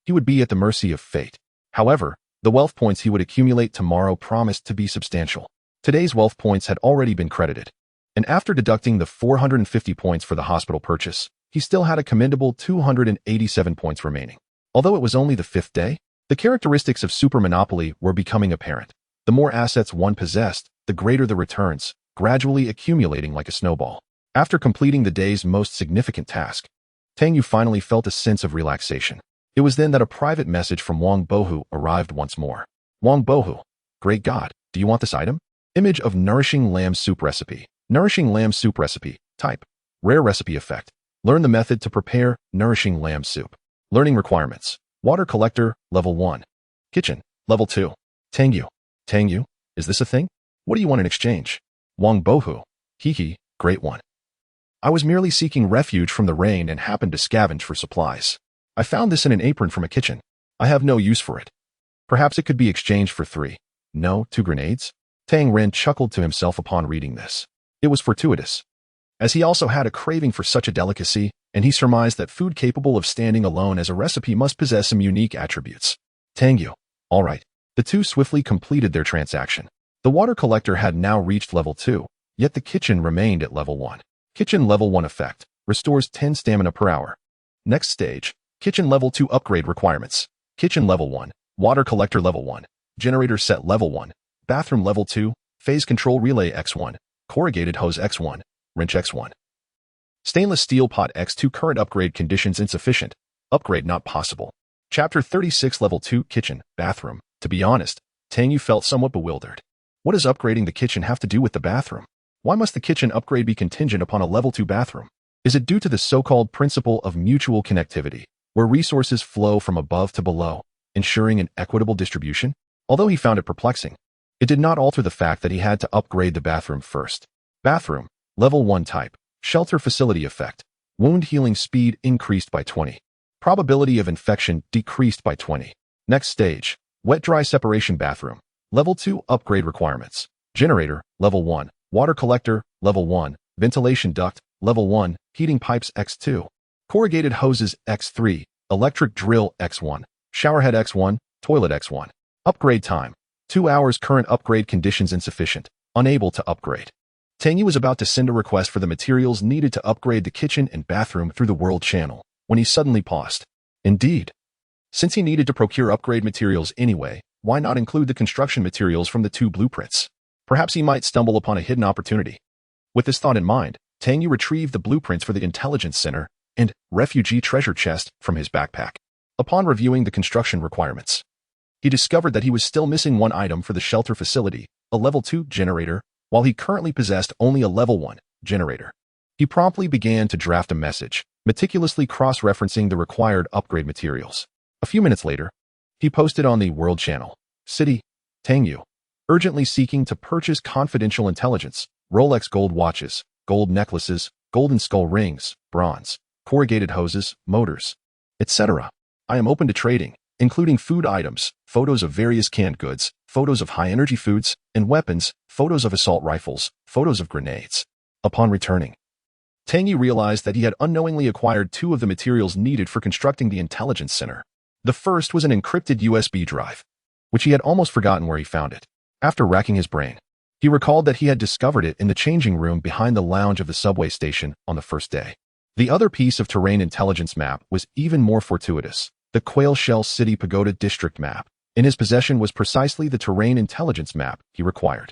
he would be at the mercy of fate. However, the wealth points he would accumulate tomorrow promised to be substantial. Today's wealth points had already been credited, and after deducting the 450 points for the hospital purchase, he still had a commendable 287 points remaining. Although it was only the 5th day, the characteristics of Super Monopoly were becoming apparent. The more assets one possessed, the greater the returns, gradually accumulating like a snowball. After completing the day's most significant task, Tang Yu finally felt a sense of relaxation. It was then that a private message from Wang Bohu arrived once more. Wang Bohu, great God, do you want this item? Image of nourishing lamb soup recipe. Nourishing lamb soup recipe. Type. Rare recipe effect. Learn the method to prepare nourishing lamb soup. Learning requirements. Water collector, level 1. Kitchen, level 2. Tang Yu. Tang Yu, is this a thing? What do you want in exchange? Wang Bohu. Hee, great one. I was merely seeking refuge from the rain and happened to scavenge for supplies. I found this in an apron from a kitchen. I have no use for it. Perhaps it could be exchanged for 3. No, 2 grenades? Tang Ren chuckled to himself upon reading this. It was fortuitous, as he also had a craving for such a delicacy, and he surmised that food capable of standing alone as a recipe must possess some unique attributes. Tang Yu. All right. The two swiftly completed their transaction. The water collector had now reached level 2, yet the kitchen remained at level 1. Kitchen level 1 effect. Restores 10 stamina per hour. Next stage. Kitchen level 2 upgrade requirements. Kitchen level 1. Water collector level 1. Generator set level 1. Bathroom level 2. Phase control relay X1. Corrugated hose X1. Wrench X1. Stainless steel pot X2. Current upgrade conditions insufficient. Upgrade not possible. Chapter 36 Level 2 Kitchen, Bathroom. To be honest, Tang Yu felt somewhat bewildered. What does upgrading the kitchen have to do with the bathroom? Why must the kitchen upgrade be contingent upon a level 2 bathroom? Is it due to the so-called principle of mutual connectivity, where resources flow from above to below, ensuring an equitable distribution? Although he found it perplexing, it did not alter the fact that he had to upgrade the bathroom first. Bathroom, level 1 type, shelter facility effect, wound healing speed increased by 20%. Probability of infection decreased by 20. Next stage, wet-dry separation bathroom. Level 2 upgrade requirements. Generator, Level 1. Water collector, Level 1. Ventilation duct, Level 1. Heating pipes X2. Corrugated hoses X3. Electric drill X1. Showerhead X1. Toilet X1. Upgrade time. 2 hours. Current upgrade conditions insufficient. Unable to upgrade. Tang Yu was about to send a request for the materials needed to upgrade the kitchen and bathroom through the World Channel, when he suddenly paused. Indeed. Since he needed to procure upgrade materials anyway, why not include the construction materials from the 2 blueprints? Perhaps he might stumble upon a hidden opportunity. With this thought in mind, Tang Yu retrieved the blueprints for the Intelligence Center and refugee treasure chest from his backpack. Upon reviewing the construction requirements, he discovered that he was still missing one item for the shelter facility, a Level 2 generator, while he currently possessed only a Level 1 generator. He promptly began to draft a message, meticulously cross-referencing the required upgrade materials. A few minutes later, he posted on the World Channel, City, Tang Yu, urgently seeking to purchase confidential intelligence, Rolex gold watches, gold necklaces, golden skull rings, bronze, corrugated hoses, motors, etc. I am open to trading, including food items, photos of various canned goods, photos of high-energy foods and weapons, photos of assault rifles, photos of grenades. Upon returning, Tang Yu realized that he had unknowingly acquired 2 of the materials needed for constructing the Intelligence Center. The first was an encrypted USB drive, which he had almost forgotten where he found it. After racking his brain, he recalled that he had discovered it in the changing room behind the lounge of the subway station on the first day. The other piece of terrain intelligence map was even more fortuitous, the Quail Shell City Pagoda District map. In his possession was precisely the terrain intelligence map he required.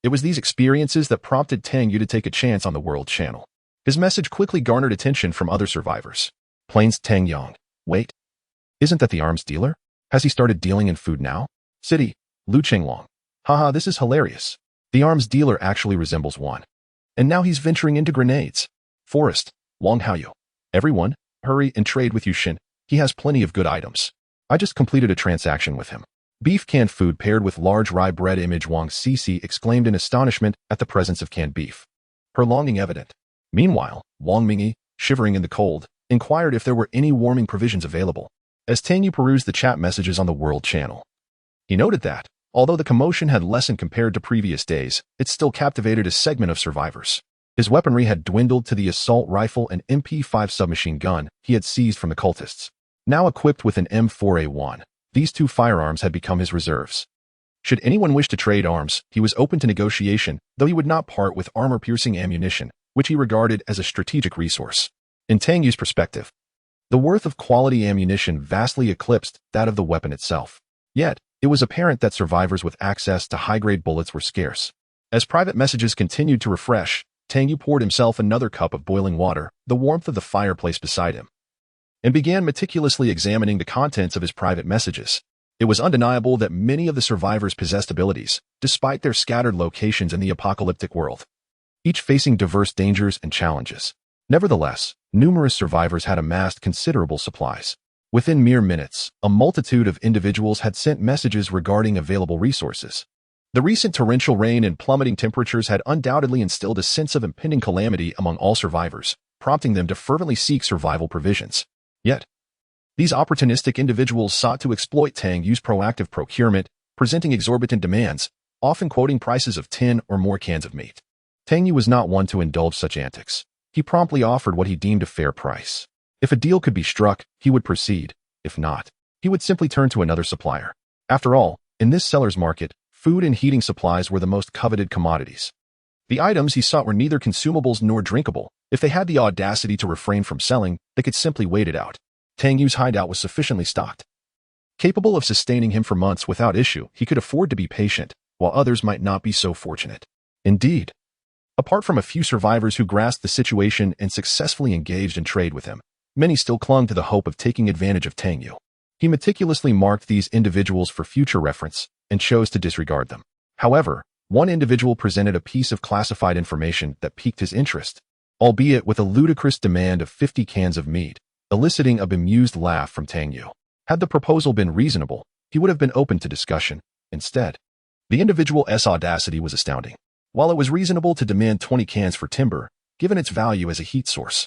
It was these experiences that prompted Tang Yu to take a chance on the World Channel. His message quickly garnered attention from other survivors. Plains Tang Yang. Wait. Isn't that the arms dealer? Has he started dealing in food now? City, Lu Chenglong. Haha, this is hilarious. The arms dealer actually resembles one. And now he's venturing into grenades. Forest, Wang Haoyu. Everyone, hurry and trade with Yushin. He has plenty of good items. I just completed a transaction with him. Beef canned food paired with large rye bread. Image Wang Cici exclaimed in astonishment at the presence of canned beef. Her longing evident. Meanwhile, Wang Mingyi, shivering in the cold, inquired if there were any warming provisions available. As Tang Yu perused the chat messages on the World Channel, he noted that, although the commotion had lessened compared to previous days, it still captivated a segment of survivors. His weaponry had dwindled to the assault rifle and MP5 submachine gun he had seized from the cultists. Now equipped with an M4A1, these 2 firearms had become his reserves. Should anyone wish to trade arms, he was open to negotiation, though he would not part with armor-piercing ammunition, which he regarded as a strategic resource. In Tang Yu's perspective, the worth of quality ammunition vastly eclipsed that of the weapon itself. Yet, it was apparent that survivors with access to high-grade bullets were scarce. As private messages continued to refresh, Tang Yu poured himself another cup of boiling water, the warmth of the fireplace beside him, and began meticulously examining the contents of his private messages. It was undeniable that many of the survivors possessed abilities, despite their scattered locations in the apocalyptic world, each facing diverse dangers and challenges. Nevertheless, numerous survivors had amassed considerable supplies. Within mere minutes, a multitude of individuals had sent messages regarding available resources. The recent torrential rain and plummeting temperatures had undoubtedly instilled a sense of impending calamity among all survivors, prompting them to fervently seek survival provisions. Yet, these opportunistic individuals sought to exploit Tang Yu's proactive procurement, presenting exorbitant demands, often quoting prices of 10 or more cans of meat. Tang Yu was not one to indulge such antics. He promptly offered what he deemed a fair price. If a deal could be struck, he would proceed. If not, he would simply turn to another supplier. After all, in this seller's market, food and heating supplies were the most coveted commodities. The items he sought were neither consumables nor drinkable. If they had the audacity to refrain from selling, they could simply wait it out. Tang Yu's hideout was sufficiently stocked, capable of sustaining him for months without issue. He could afford to be patient, while others might not be so fortunate. Indeed, apart from a few survivors who grasped the situation and successfully engaged in trade with him, many still clung to the hope of taking advantage of Tang Yu. He meticulously marked these individuals for future reference and chose to disregard them. However, one individual presented a piece of classified information that piqued his interest, albeit with a ludicrous demand of 50 cans of meat, eliciting a bemused laugh from Tang Yu. Had the proposal been reasonable, he would have been open to discussion. Instead, the individual's audacity was astounding. While it was reasonable to demand 20 cans for timber, given its value as a heat source,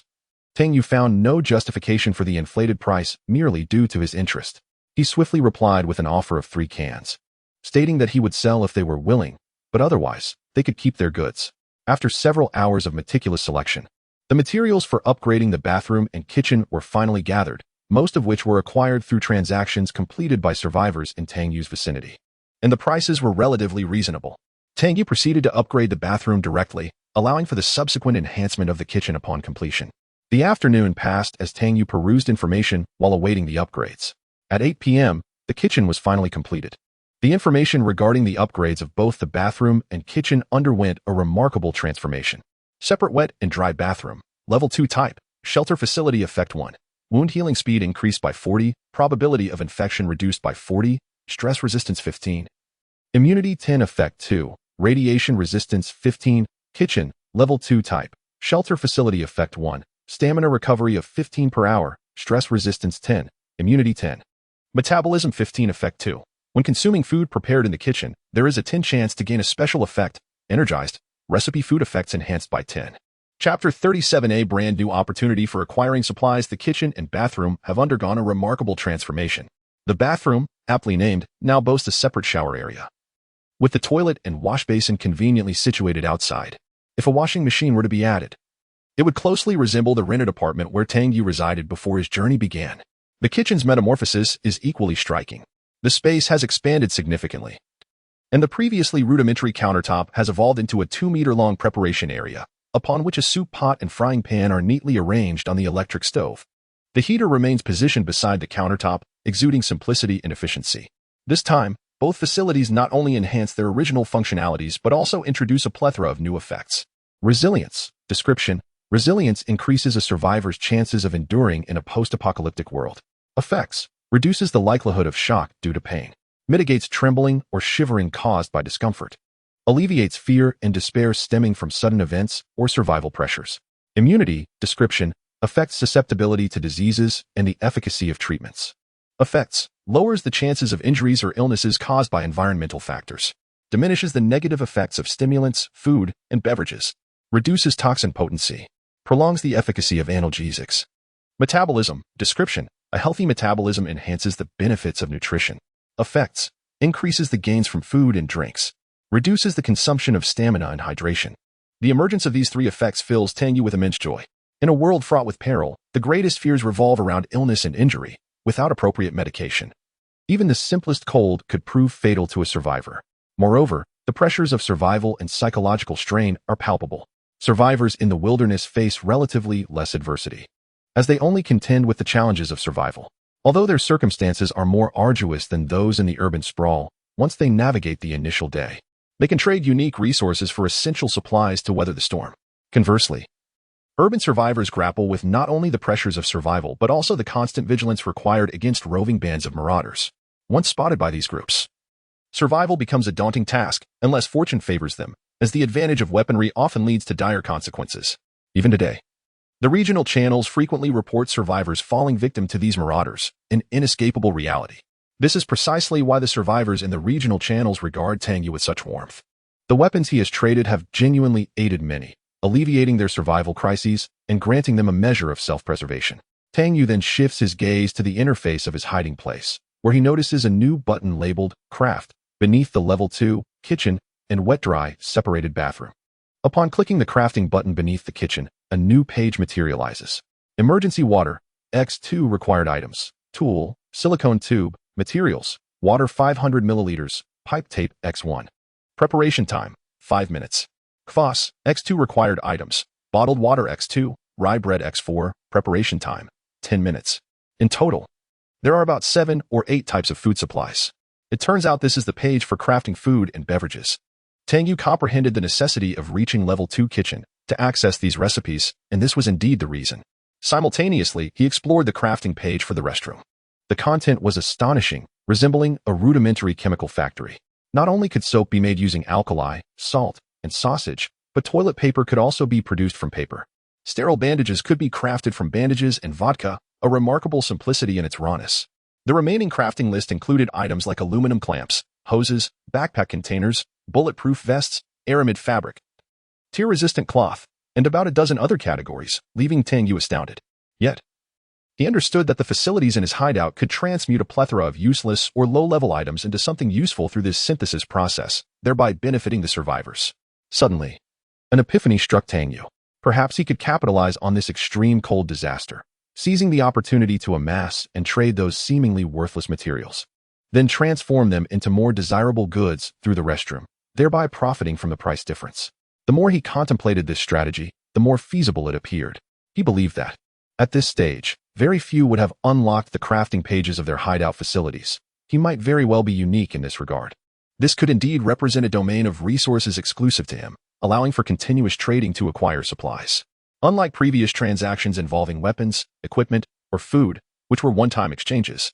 Tang Yu found no justification for the inflated price merely due to his interest. He swiftly replied with an offer of 3 cans, stating that he would sell if they were willing, but otherwise, they could keep their goods. After several hours of meticulous selection, the materials for upgrading the bathroom and kitchen were finally gathered, most of which were acquired through transactions completed by survivors in Tang Yu's vicinity. And the prices were relatively reasonable. Tang Yu proceeded to upgrade the bathroom directly, allowing for the subsequent enhancement of the kitchen upon completion. The afternoon passed as Tang Yu perused information while awaiting the upgrades. At 8 p.m., the kitchen was finally completed. The information regarding the upgrades of both the bathroom and kitchen underwent a remarkable transformation. Separate wet and dry bathroom. Level 2 type. Shelter facility effect 1. Wound healing speed increased by 40, probability of infection reduced by 40, stress resistance 15. Immunity 10 effect 2. Radiation resistance 15. Kitchen. Level 2 type. Shelter facility effect 1. Stamina recovery of 15 per hour, stress resistance 10, immunity 10. Metabolism 15 effect 2. When consuming food prepared in the kitchen, there is a 10 chance to gain a special effect, energized, recipe food effects enhanced by 10. Chapter 37A brand new opportunity for acquiring supplies. The kitchen and bathroom have undergone a remarkable transformation. The bathroom, aptly named, now boasts a separate shower area, with the toilet and wash basin conveniently situated outside. If a washing machine were to be added, it would closely resemble the rented apartment where Tang Yu resided before his journey began. The kitchen's metamorphosis is equally striking. The space has expanded significantly, and the previously rudimentary countertop has evolved into a 2-meter-long preparation area, upon which a soup pot and frying pan are neatly arranged on the electric stove. The heater remains positioned beside the countertop, exuding simplicity and efficiency. This time, both facilities not only enhance their original functionalities but also introduce a plethora of new effects. Resilience. Description. Resilience increases a survivor's chances of enduring in a post-apocalyptic world. Effects. Reduces the likelihood of shock due to pain. Mitigates trembling or shivering caused by discomfort. Alleviates fear and despair stemming from sudden events or survival pressures. Immunity. Description. Affects susceptibility to diseases and the efficacy of treatments. Effects. Lowers the chances of injuries or illnesses caused by environmental factors. Diminishes the negative effects of stimulants, food, and beverages. Reduces toxin potency. Prolongs the efficacy of analgesics. Metabolism. Description. A healthy metabolism enhances the benefits of nutrition. Effects. Increases the gains from food and drinks. Reduces the consumption of stamina and hydration. The emergence of these 3 effects fills Tang Yu with immense joy. In a world fraught with peril, the greatest fears revolve around illness and injury, without appropriate medication. Even the simplest cold could prove fatal to a survivor. Moreover, the pressures of survival and psychological strain are palpable. Survivors in the wilderness face relatively less adversity, as they only contend with the challenges of survival. Although their circumstances are more arduous than those in the urban sprawl, once they navigate the initial day, they can trade unique resources for essential supplies to weather the storm. Conversely, urban survivors grapple with not only the pressures of survival but also the constant vigilance required against roving bands of marauders. Once spotted by these groups, survival becomes a daunting task unless fortune favors them, as the advantage of weaponry often leads to dire consequences. Even today, the regional channels frequently report survivors falling victim to these marauders, an inescapable reality. This is precisely why the survivors in the regional channels regard Tang Yu with such warmth. The weapons he has traded have genuinely aided many, alleviating their survival crises and granting them a measure of self-preservation. Tang Yu then shifts his gaze to the interface of his hiding place, where he notices a new button labeled Craft beneath the Level 2 Kitchen and wet-dry separated bathroom. Upon clicking the crafting button beneath the kitchen, a new page materializes. Emergency water, X2 required items, tool, silicone tube, materials, water 500 milliliters, pipe tape X1. Preparation time, 5 minutes. Kvass, X2 required items, bottled water X2, rye bread X4, preparation time, 10 minutes. In total, there are about 7 or 8 types of food supplies. It turns out this is the page for crafting food and beverages. Tang Yu comprehended the necessity of reaching Level 2 Kitchen to access these recipes, and this was indeed the reason. Simultaneously, he explored the crafting page for the restroom. The content was astonishing, resembling a rudimentary chemical factory. Not only could soap be made using alkali, salt, and sausage, but toilet paper could also be produced from paper. Sterile bandages could be crafted from bandages and vodka, a remarkable simplicity in its rawness. The remaining crafting list included items like aluminum clamps, hoses, backpack containers, bulletproof vests, aramid fabric, tear-resistant cloth, and about a dozen other categories, leaving Tang Yu astounded. Yet, he understood that the facilities in his hideout could transmute a plethora of useless or low-level items into something useful through this synthesis process, thereby benefiting the survivors. Suddenly, an epiphany struck Tang Yu. Perhaps he could capitalize on this extreme cold disaster, seizing the opportunity to amass and trade those seemingly worthless materials, then transform them into more desirable goods through the restroom, thereby profiting from the price difference. The more he contemplated this strategy, the more feasible it appeared. He believed that, at this stage, very few would have unlocked the crafting pages of their hideout facilities. He might very well be unique in this regard. This could indeed represent a domain of resources exclusive to him, allowing for continuous trading to acquire supplies. Unlike previous transactions involving weapons, equipment, or food, which were one-time exchanges,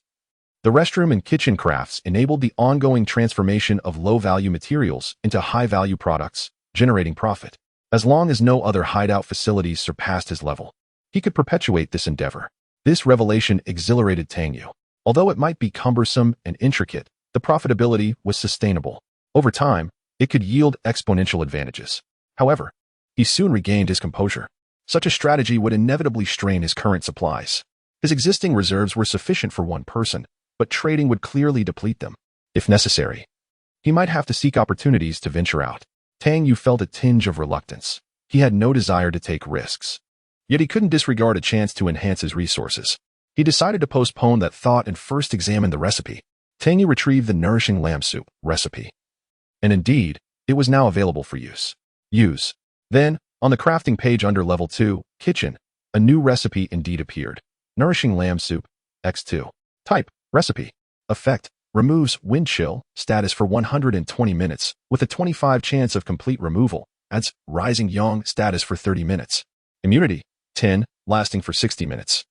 the restroom and kitchen crafts enabled the ongoing transformation of low-value materials into high-value products, generating profit. As long as no other hideout facilities surpassed his level, he could perpetuate this endeavor. This revelation exhilarated Tang Yu. Although it might be cumbersome and intricate, the profitability was sustainable. Over time, it could yield exponential advantages. However, he soon regained his composure. Such a strategy would inevitably strain his current supplies. His existing reserves were sufficient for one person, but trading would clearly deplete them. If necessary, he might have to seek opportunities to venture out. Tang Yu felt a tinge of reluctance. He had no desire to take risks. Yet he couldn't disregard a chance to enhance his resources. He decided to postpone that thought and first examine the recipe. Tang Yu retrieved the nourishing lamb soup recipe. And indeed, it was now available for use. Then, on the crafting page under Level 2, Kitchen, a new recipe indeed appeared. Nourishing lamb soup, X2. Type, recipe. Effect, removes wind chill status for 120 minutes, with a 25 chance of complete removal. Adds rising yang status for 30 minutes. Immunity, 10, lasting for 60 minutes.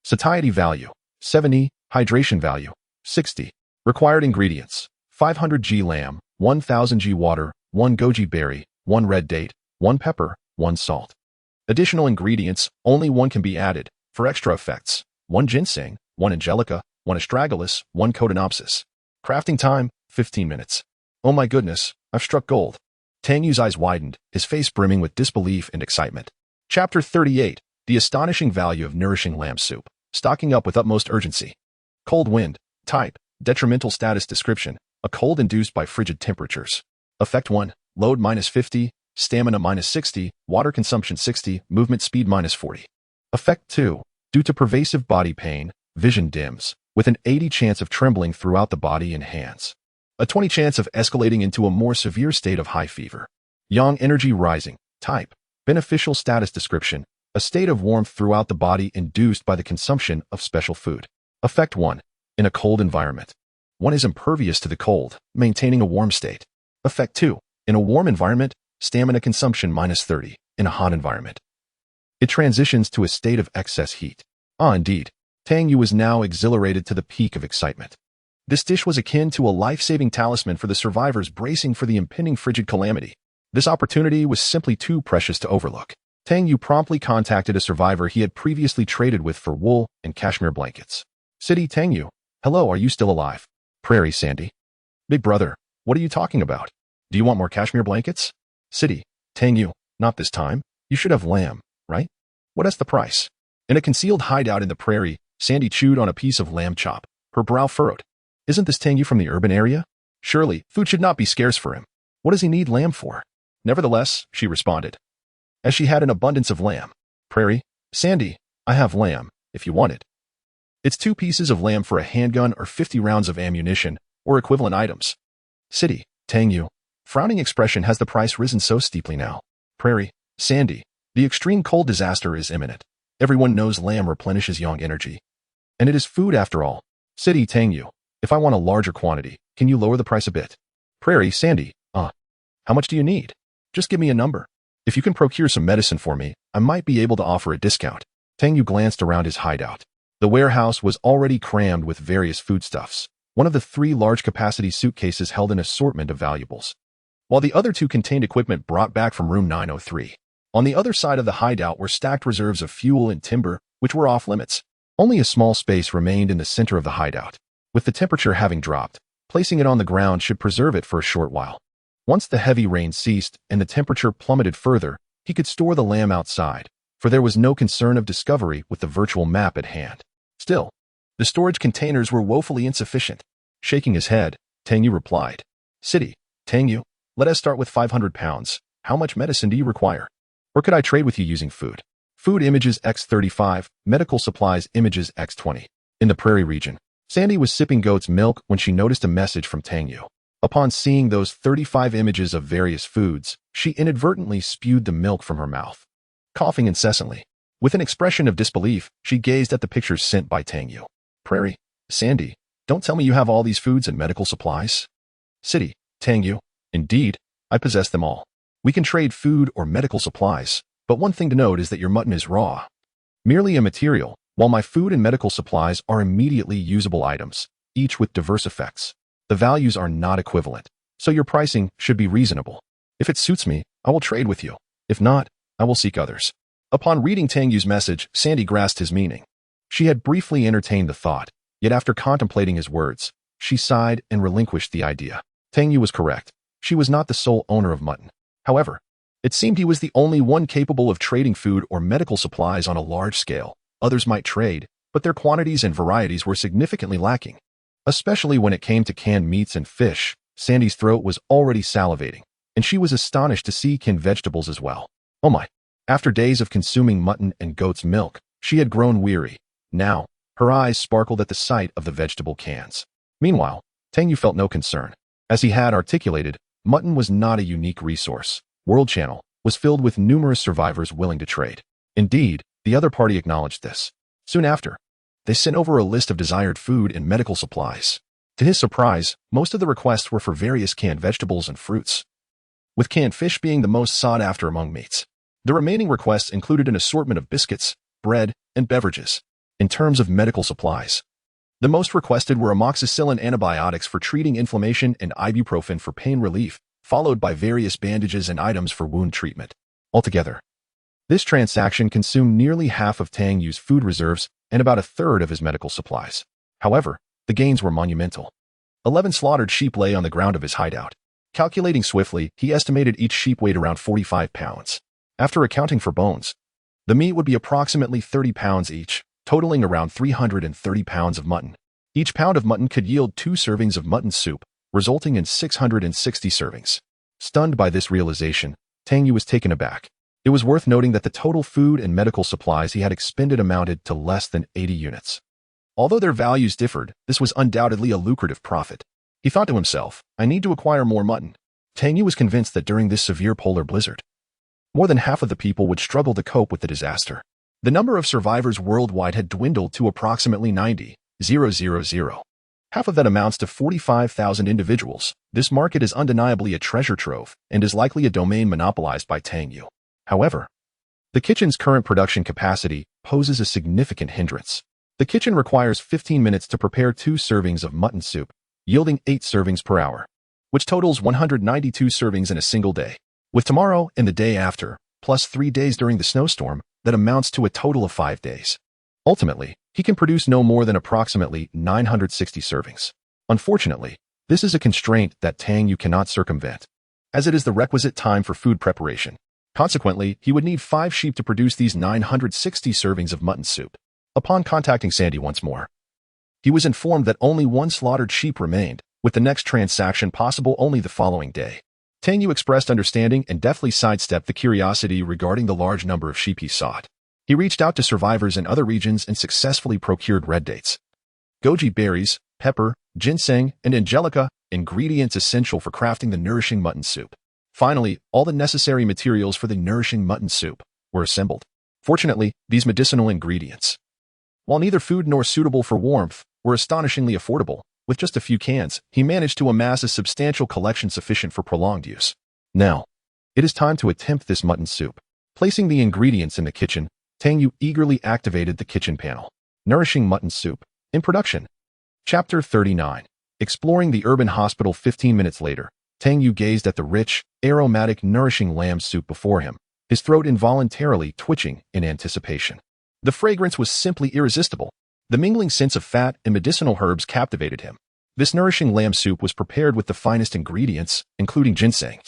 Satiety value, 70, hydration value, 60. Required ingredients, 500 g lamb, 1000 g water, 1 goji berry, 1 red date, 1 pepper, 1 salt. Additional ingredients, only 1 can be added. For extra effects, 1 ginseng, 1 angelica, 1 astragalus, 1 cotinopsis. Crafting time, 15 minutes. Oh my goodness, I've struck gold. Tang Yu's eyes widened, his face brimming with disbelief and excitement. Chapter 38, The Astonishing Value of Nourishing Lamb Soup. Stocking up with utmost urgency. Cold wind. Type, detrimental status description, a cold induced by frigid temperatures. Effect 1, load -50, stamina -60, water consumption 60, movement speed -40. Effect 2, due to pervasive body pain, vision dims, with an 80 chance of trembling throughout the body and hands. A 20 chance of escalating into a more severe state of high fever. Yang energy rising. Type, beneficial status description, a state of warmth throughout the body induced by the consumption of special food. Effect 1, in a cold environment. One is impervious to the cold, maintaining a warm state. Effect 2, in a warm environment, stamina consumption -30, in a hot environment. It transitions to a state of excess heat. Ah, indeed. Tang Yu was now exhilarated to the peak of excitement. This dish was akin to a life-saving talisman for the survivors bracing for the impending frigid calamity. This opportunity was simply too precious to overlook. Tang Yu promptly contacted a survivor he had previously traded with for wool and cashmere blankets. City Tang Yu, hello, are you still alive? Prairie Sandy. Big brother, what are you talking about? Do you want more cashmere blankets? City, Tang Yu, not this time. You should have lamb, right? What is the price? In a concealed hideout in the prairie, Sandy chewed on a piece of lamb chop, her brow furrowed. Isn't this Tang Yu from the urban area? Surely, food should not be scarce for him. What does he need lamb for? Nevertheless, she responded, as she had an abundance of lamb. Prairie, Sandy, I have lamb, if you want it. It's 2 pieces of lamb for a handgun or 50 rounds of ammunition, or equivalent items. City, Tang Yu. Frowning expression. Has the price risen so steeply now? Prairie, Sandy, the extreme cold disaster is imminent. Everyone knows lamb replenishes yang energy. And it is food after all. City, Tang Yu. If I want a larger quantity, can you lower the price a bit? Prairie, Sandy, how much do you need? Just give me a number. If you can procure some medicine for me, I might be able to offer a discount. Tang Yu glanced around his hideout. The warehouse was already crammed with various foodstuffs. One of the 3 large-capacity suitcases held an assortment of valuables, while the other 2 contained equipment brought back from room 903. On the other side of the hideout were stacked reserves of fuel and timber, which were off-limits. Only a small space remained in the center of the hideout. With the temperature having dropped, placing it on the ground should preserve it for a short while. Once the heavy rain ceased and the temperature plummeted further, he could store the lamb outside, for there was no concern of discovery with the virtual map at hand. Still, the storage containers were woefully insufficient. Shaking his head, Tang Yu replied, "City, Tang Yu, let us start with 500 pounds. How much medicine do you require? Or could I trade with you using food? Food images X35, medical supplies images X20. In the prairie region, Sandy was sipping goat's milk when she noticed a message from Tang Yu. Upon seeing those 35 images of various foods, she inadvertently spewed the milk from her mouth. Coughing incessantly, with an expression of disbelief, she gazed at the pictures sent by Tang Yu. Prairie, Sandy, don't tell me you have all these foods and medical supplies. City, Tang Yu, indeed, I possess them all. We can trade food or medical supplies, but one thing to note is that your mutton is raw. Merely a material, while my food and medical supplies are immediately usable items, each with diverse effects. The values are not equivalent, so your pricing should be reasonable. If it suits me, I will trade with you. If not, I will seek others." Upon reading Tang Yu's message, Sandy grasped his meaning. She had briefly entertained the thought, yet after contemplating his words, she sighed and relinquished the idea. Tang Yu was correct. She was not the sole owner of mutton. However, it seemed he was the only one capable of trading food or medical supplies on a large scale. Others might trade, but their quantities and varieties were significantly lacking. Especially when it came to canned meats and fish, Sandy's throat was already salivating, and she was astonished to see canned vegetables as well. Oh my! After days of consuming mutton and goat's milk, she had grown weary. Now, her eyes sparkled at the sight of the vegetable cans. Meanwhile, Tang Yu felt no concern. As he had articulated, mutton was not a unique resource. World Channel was filled with numerous survivors willing to trade. Indeed, the other party acknowledged this. Soon after, they sent over a list of desired food and medical supplies. To his surprise, most of the requests were for various canned vegetables and fruits, with canned fish being the most sought after among meats. The remaining requests included an assortment of biscuits, bread, and beverages. In terms of medical supplies, the most requested were amoxicillin antibiotics for treating inflammation and ibuprofen for pain relief, followed by various bandages and items for wound treatment. Altogether, this transaction consumed nearly half of Tang Yu's food reserves and about a third of his medical supplies. However, the gains were monumental. 11 slaughtered sheep lay on the ground of his hideout. Calculating swiftly, he estimated each sheep weighed around 45 pounds. After accounting for bones, the meat would be approximately 30 pounds each, totaling around 330 pounds of mutton. Each pound of mutton could yield 2 servings of mutton soup, resulting in 660 servings. Stunned by this realization, Tang Yu was taken aback. It was worth noting that the total food and medical supplies he had expended amounted to less than 80 units. Although their values differed, this was undoubtedly a lucrative profit. He thought to himself, I need to acquire more mutton. Tang Yu was convinced that during this severe polar blizzard, more than half of the people would struggle to cope with the disaster. The number of survivors worldwide had dwindled to approximately 90,000. Half of that amounts to 45,000 individuals. This market is undeniably a treasure trove and is likely a domain monopolized by Tang Yu. However, the kitchen's current production capacity poses a significant hindrance. The kitchen requires 15 minutes to prepare 2 servings of mutton soup, yielding 8 servings per hour, which totals 192 servings in a single day. With tomorrow and the day after, plus 3 days during the snowstorm, that amounts to a total of 5 days. Ultimately, he can produce no more than approximately 960 servings. Unfortunately, this is a constraint that Tang Yu cannot circumvent, as it is the requisite time for food preparation. Consequently, he would need 5 sheep to produce these 960 servings of mutton soup. Upon contacting Sandy once more, he was informed that only 1 slaughtered sheep remained, with the next transaction possible only the following day. Tang Yu expressed understanding and deftly sidestepped the curiosity regarding the large number of sheep he sought. He reached out to survivors in other regions and successfully procured red dates, goji berries, pepper, ginseng, and angelica, ingredients essential for crafting the nourishing mutton soup. Finally, all the necessary materials for the nourishing mutton soup were assembled. Fortunately, these medicinal ingredients, while neither food nor suitable for warmth, were astonishingly affordable. With just a few cans, he managed to amass a substantial collection sufficient for prolonged use. Now, it is time to attempt this mutton soup. Placing the ingredients in the kitchen, Tang Yu eagerly activated the kitchen panel. Nourishing mutton soup. In production. Chapter 39. Exploring the urban hospital. 15 minutes later, Tang Yu gazed at the rich, aromatic, nourishing lamb soup before him, his throat involuntarily twitching in anticipation. The fragrance was simply irresistible. The mingling scents of fat and medicinal herbs captivated him. This nourishing lamb soup was prepared with the finest ingredients, including ginseng,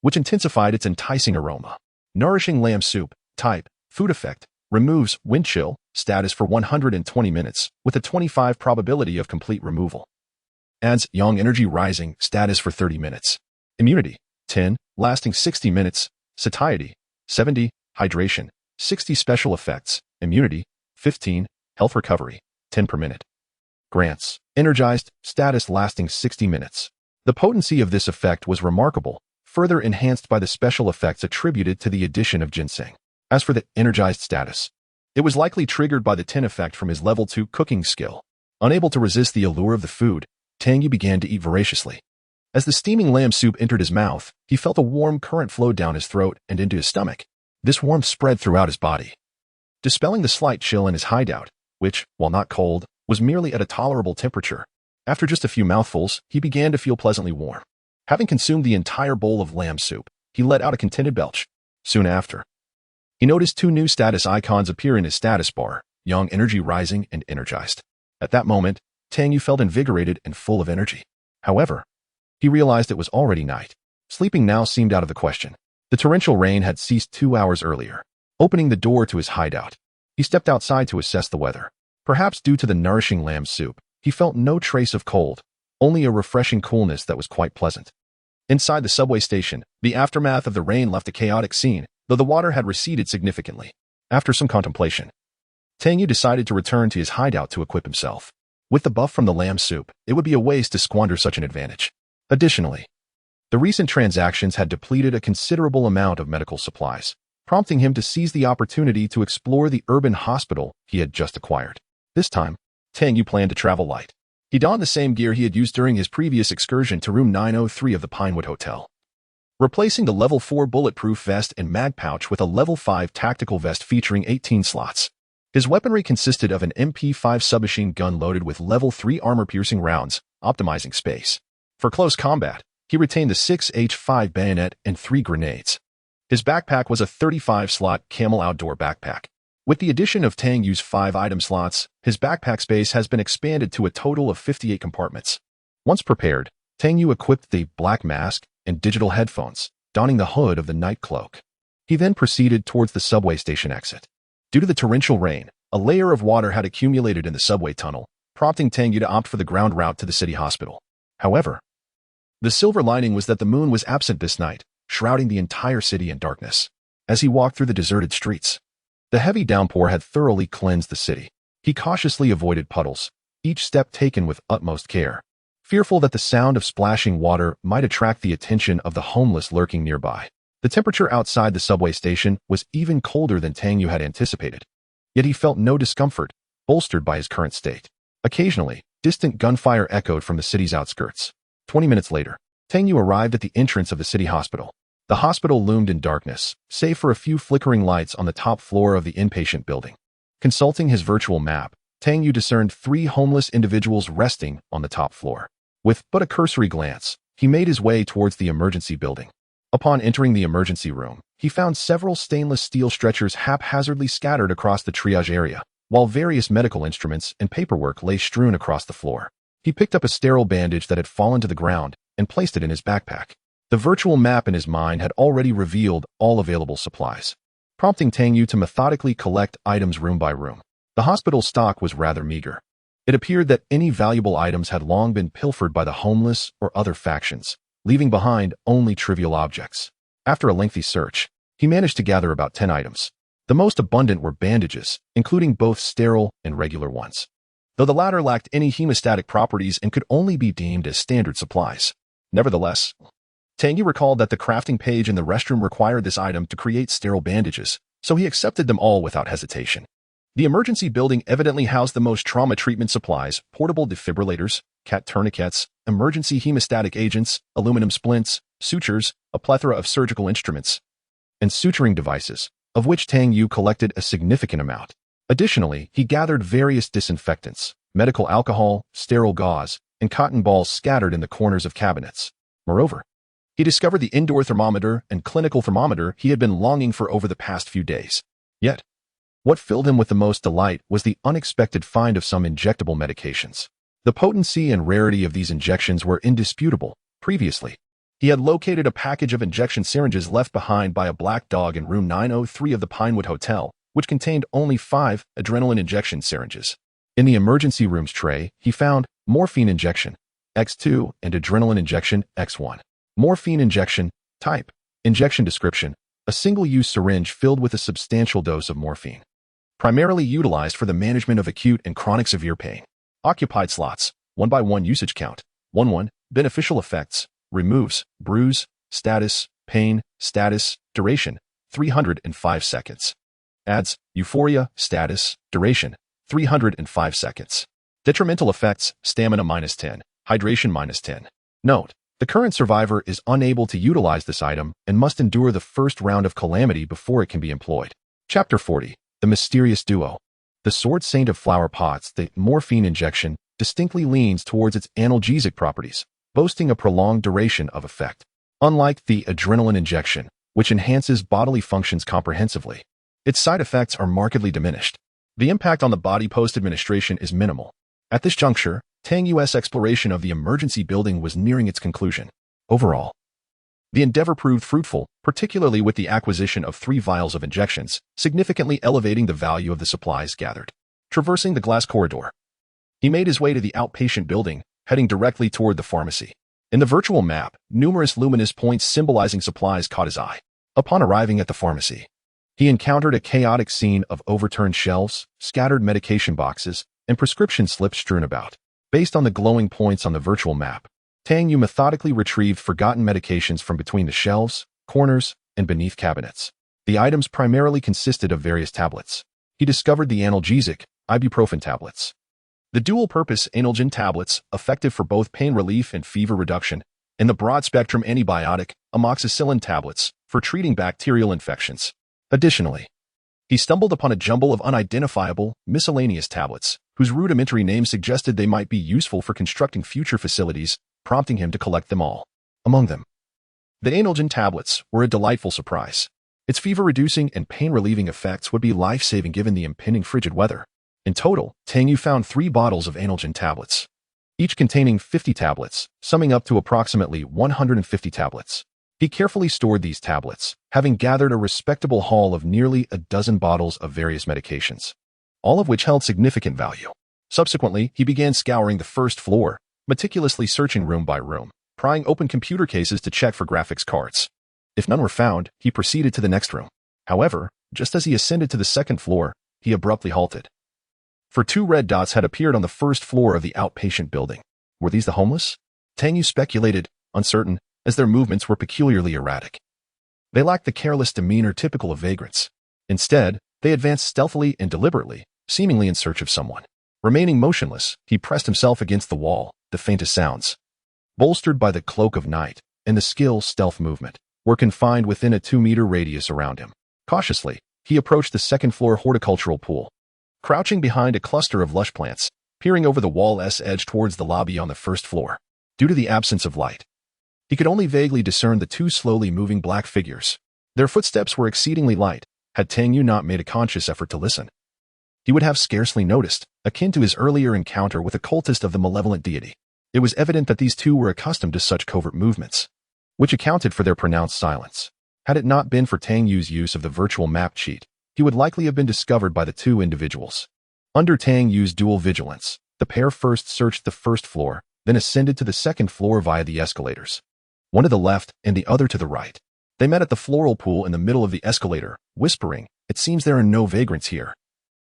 which intensified its enticing aroma. Nourishing lamb soup, type, food effect, removes wind chill, status for 120 minutes, with a 25 probability of complete removal. Adds young energy rising, status for 30 minutes. Immunity, 10, lasting 60 minutes. Satiety, 70, hydration, 60 special effects. Immunity, 15, health recovery, 10 per minute. Grants, energized, status lasting 60 minutes. The potency of this effect was remarkable, further enhanced by the special effects attributed to the addition of ginseng. As for the energized status, it was likely triggered by the 10 effect from his level 2 cooking skill. Unable to resist the allure of the food, Tang Yu began to eat voraciously. As the steaming lamb soup entered his mouth, he felt a warm current flow down his throat and into his stomach. This warmth spread throughout his body, dispelling the slight chill in his hideout, which, while not cold, was merely at a tolerable temperature. After just a few mouthfuls, he began to feel pleasantly warm. Having consumed the entire bowl of lamb soup, he let out a contented belch. Soon after, he noticed 2 new status icons appear in his status bar, young energy rising and energized. At that moment, Tang Yu felt invigorated and full of energy. However, he realized it was already night. Sleeping now seemed out of the question. The torrential rain had ceased 2 hours earlier. Opening the door to his hideout, he stepped outside to assess the weather. Perhaps due to the nourishing lamb soup, he felt no trace of cold, only a refreshing coolness that was quite pleasant. Inside the subway station, the aftermath of the rain left a chaotic scene, though the water had receded significantly. After some contemplation, Tang Yu decided to return to his hideout to equip himself. With the buff from the lamb soup, it would be a waste to squander such an advantage. Additionally, the recent transactions had depleted a considerable amount of medical supplies, prompting him to seize the opportunity to explore the urban hospital he had just acquired. This time, Tang Yu planned to travel light. He donned the same gear he had used during his previous excursion to room 903 of the Pinewood Hotel, replacing the level 4 bulletproof vest and mag pouch with a level 5 tactical vest featuring 18 slots. His weaponry consisted of an MP5 submachine gun loaded with level 3 armor-piercing rounds, optimizing space. For close combat, he retained the 6H5 bayonet and 3 grenades. His backpack was a 35-slot camel outdoor backpack. With the addition of Tang Yu's 5 item slots, his backpack space has been expanded to a total of 58 compartments. Once prepared, Tang Yu equipped the black mask and digital headphones, donning the hood of the night cloak. He then proceeded towards the subway station exit. Due to the torrential rain, a layer of water had accumulated in the subway tunnel, prompting Tang Yu to opt for the ground route to the city hospital. However, the silver lining was that the moon was absent this night, shrouding the entire city in darkness. As he walked through the deserted streets, the heavy downpour had thoroughly cleansed the city. He cautiously avoided puddles, each step taken with utmost care, fearful that the sound of splashing water might attract the attention of the homeless lurking nearby. The temperature outside the subway station was even colder than Tang Yu had anticipated. Yet he felt no discomfort, bolstered by his current state. Occasionally, distant gunfire echoed from the city's outskirts. 20 minutes later, Tang Yu arrived at the entrance of the city hospital. The hospital loomed in darkness, save for a few flickering lights on the top floor of the inpatient building. Consulting his virtual map, Tang Yu discerned 3 homeless individuals resting on the top floor. With but a cursory glance, he made his way towards the emergency building. Upon entering the emergency room, he found several stainless steel stretchers haphazardly scattered across the triage area, while various medical instruments and paperwork lay strewn across the floor. He picked up a sterile bandage that had fallen to the ground and placed it in his backpack. The virtual map in his mind had already revealed all available supplies, prompting Tang Yu to methodically collect items room by room. The hospital's stock was rather meager. It appeared that any valuable items had long been pilfered by the homeless or other factions, leaving behind only trivial objects. After a lengthy search, he managed to gather about 10 items. The most abundant were bandages, including both sterile and regular ones, though the latter lacked any hemostatic properties and could only be deemed as standard supplies. Nevertheless, Tang Yu recalled that the crafting page in the restroom required this item to create sterile bandages, so he accepted them all without hesitation. The emergency building evidently housed the most trauma treatment supplies, portable defibrillators, cat tourniquets, emergency hemostatic agents, aluminum splints, sutures, a plethora of surgical instruments, and suturing devices, of which Tang Yu collected a significant amount. Additionally, he gathered various disinfectants, medical alcohol, sterile gauze, and cotton balls scattered in the corners of cabinets. Moreover, he discovered the indoor thermometer and clinical thermometer he had been longing for over the past few days. Yet, what filled him with the most delight was the unexpected find of some injectable medications. The potency and rarity of these injections were indisputable. Previously, He had located a package of injection syringes left behind by a black dog in room 903 of the Pinewood Hotel, which contained only 5 adrenaline injection syringes. In the emergency room's tray, he found morphine injection, X2, and adrenaline injection, X1. Morphine injection, type, injection description, a single-use syringe filled with a substantial dose of morphine. Primarily utilized for the management of acute and chronic severe pain. Occupied slots, 1x1 usage count, 1-1, beneficial effects, removes, bruise, status, pain, status, duration, 305 seconds. Adds, euphoria, status, duration, 305 seconds. Detrimental effects, stamina -10, hydration -10. Note, the current survivor is unable to utilize this item and must endure the first round of calamity before it can be employed. Chapter 40, The Mysterious Duo. The Sword Saint of Flower Pots, the morphine injection, distinctly leans towards its analgesic properties, boasting a prolonged duration of effect. Unlike the adrenaline injection, which enhances bodily functions comprehensively, its side effects are markedly diminished. The impact on the body post-administration is minimal. At this juncture, Tang Yu's exploration of the emergency building was nearing its conclusion. Overall, the endeavor proved fruitful, particularly with the acquisition of 3 vials of injections, significantly elevating the value of the supplies gathered. Traversing the glass corridor, he made his way to the outpatient building, heading directly toward the pharmacy. In the virtual map, numerous luminous points symbolizing supplies caught his eye. Upon arriving at the pharmacy, he encountered a chaotic scene of overturned shelves, scattered medication boxes, and prescription slips strewn about. Based on the glowing points on the virtual map, Tang Yu methodically retrieved forgotten medications from between the shelves, corners, and beneath cabinets. The items primarily consisted of various tablets. He discovered the analgesic, ibuprofen tablets. The dual-purpose analgin tablets, effective for both pain relief and fever reduction, and the broad-spectrum antibiotic, amoxicillin tablets, for treating bacterial infections. Additionally, he stumbled upon a jumble of unidentifiable, miscellaneous tablets, whose rudimentary names suggested they might be useful for constructing future facilities, prompting him to collect them all. Among them, the analgin tablets were a delightful surprise. Its fever-reducing and pain-relieving effects would be life-saving given the impending frigid weather. In total, Tang Yu found 3 bottles of analgin tablets, each containing 50 tablets, summing up to approximately 150 tablets. He carefully stored these tablets, having gathered a respectable haul of nearly a dozen bottles of various medications, all of which held significant value. Subsequently, he began scouring the first floor, meticulously searching room by room, prying open computer cases to check for graphics cards. If none were found, he proceeded to the next room. However, just as he ascended to the second floor, he abruptly halted. For 2 red dots had appeared on the first floor of the outpatient building. Were these the homeless? Tang Yu speculated, uncertain, as their movements were peculiarly erratic. They lacked the careless demeanor typical of vagrants. Instead, they advanced stealthily and deliberately, seemingly in search of someone. Remaining motionless, he pressed himself against the wall, the faintest sounds, bolstered by the cloak of night and the skill stealth movement, were confined within a 2-meter radius around him. Cautiously, he approached the second-floor horticultural pool. Crouching behind a cluster of lush plants, peering over the wall's edge towards the lobby on the first floor. Due to the absence of light, he could only vaguely discern the 2 slowly moving black figures. Their footsteps were exceedingly light. Had Tang Yu not made a conscious effort to listen, he would have scarcely noticed, akin to his earlier encounter with a cultist of the malevolent deity. It was evident that these 2 were accustomed to such covert movements, which accounted for their pronounced silence. Had it not been for Tang Yu's use of the virtual map cheat, he would likely have been discovered by the 2 individuals. Under Tang Yu's dual vigilance, the pair first searched the first floor, then ascended to the second floor via the escalators. One to the left and the other to the right. They met at the floral pool in the middle of the escalator, whispering, "It seems there are no vagrants here.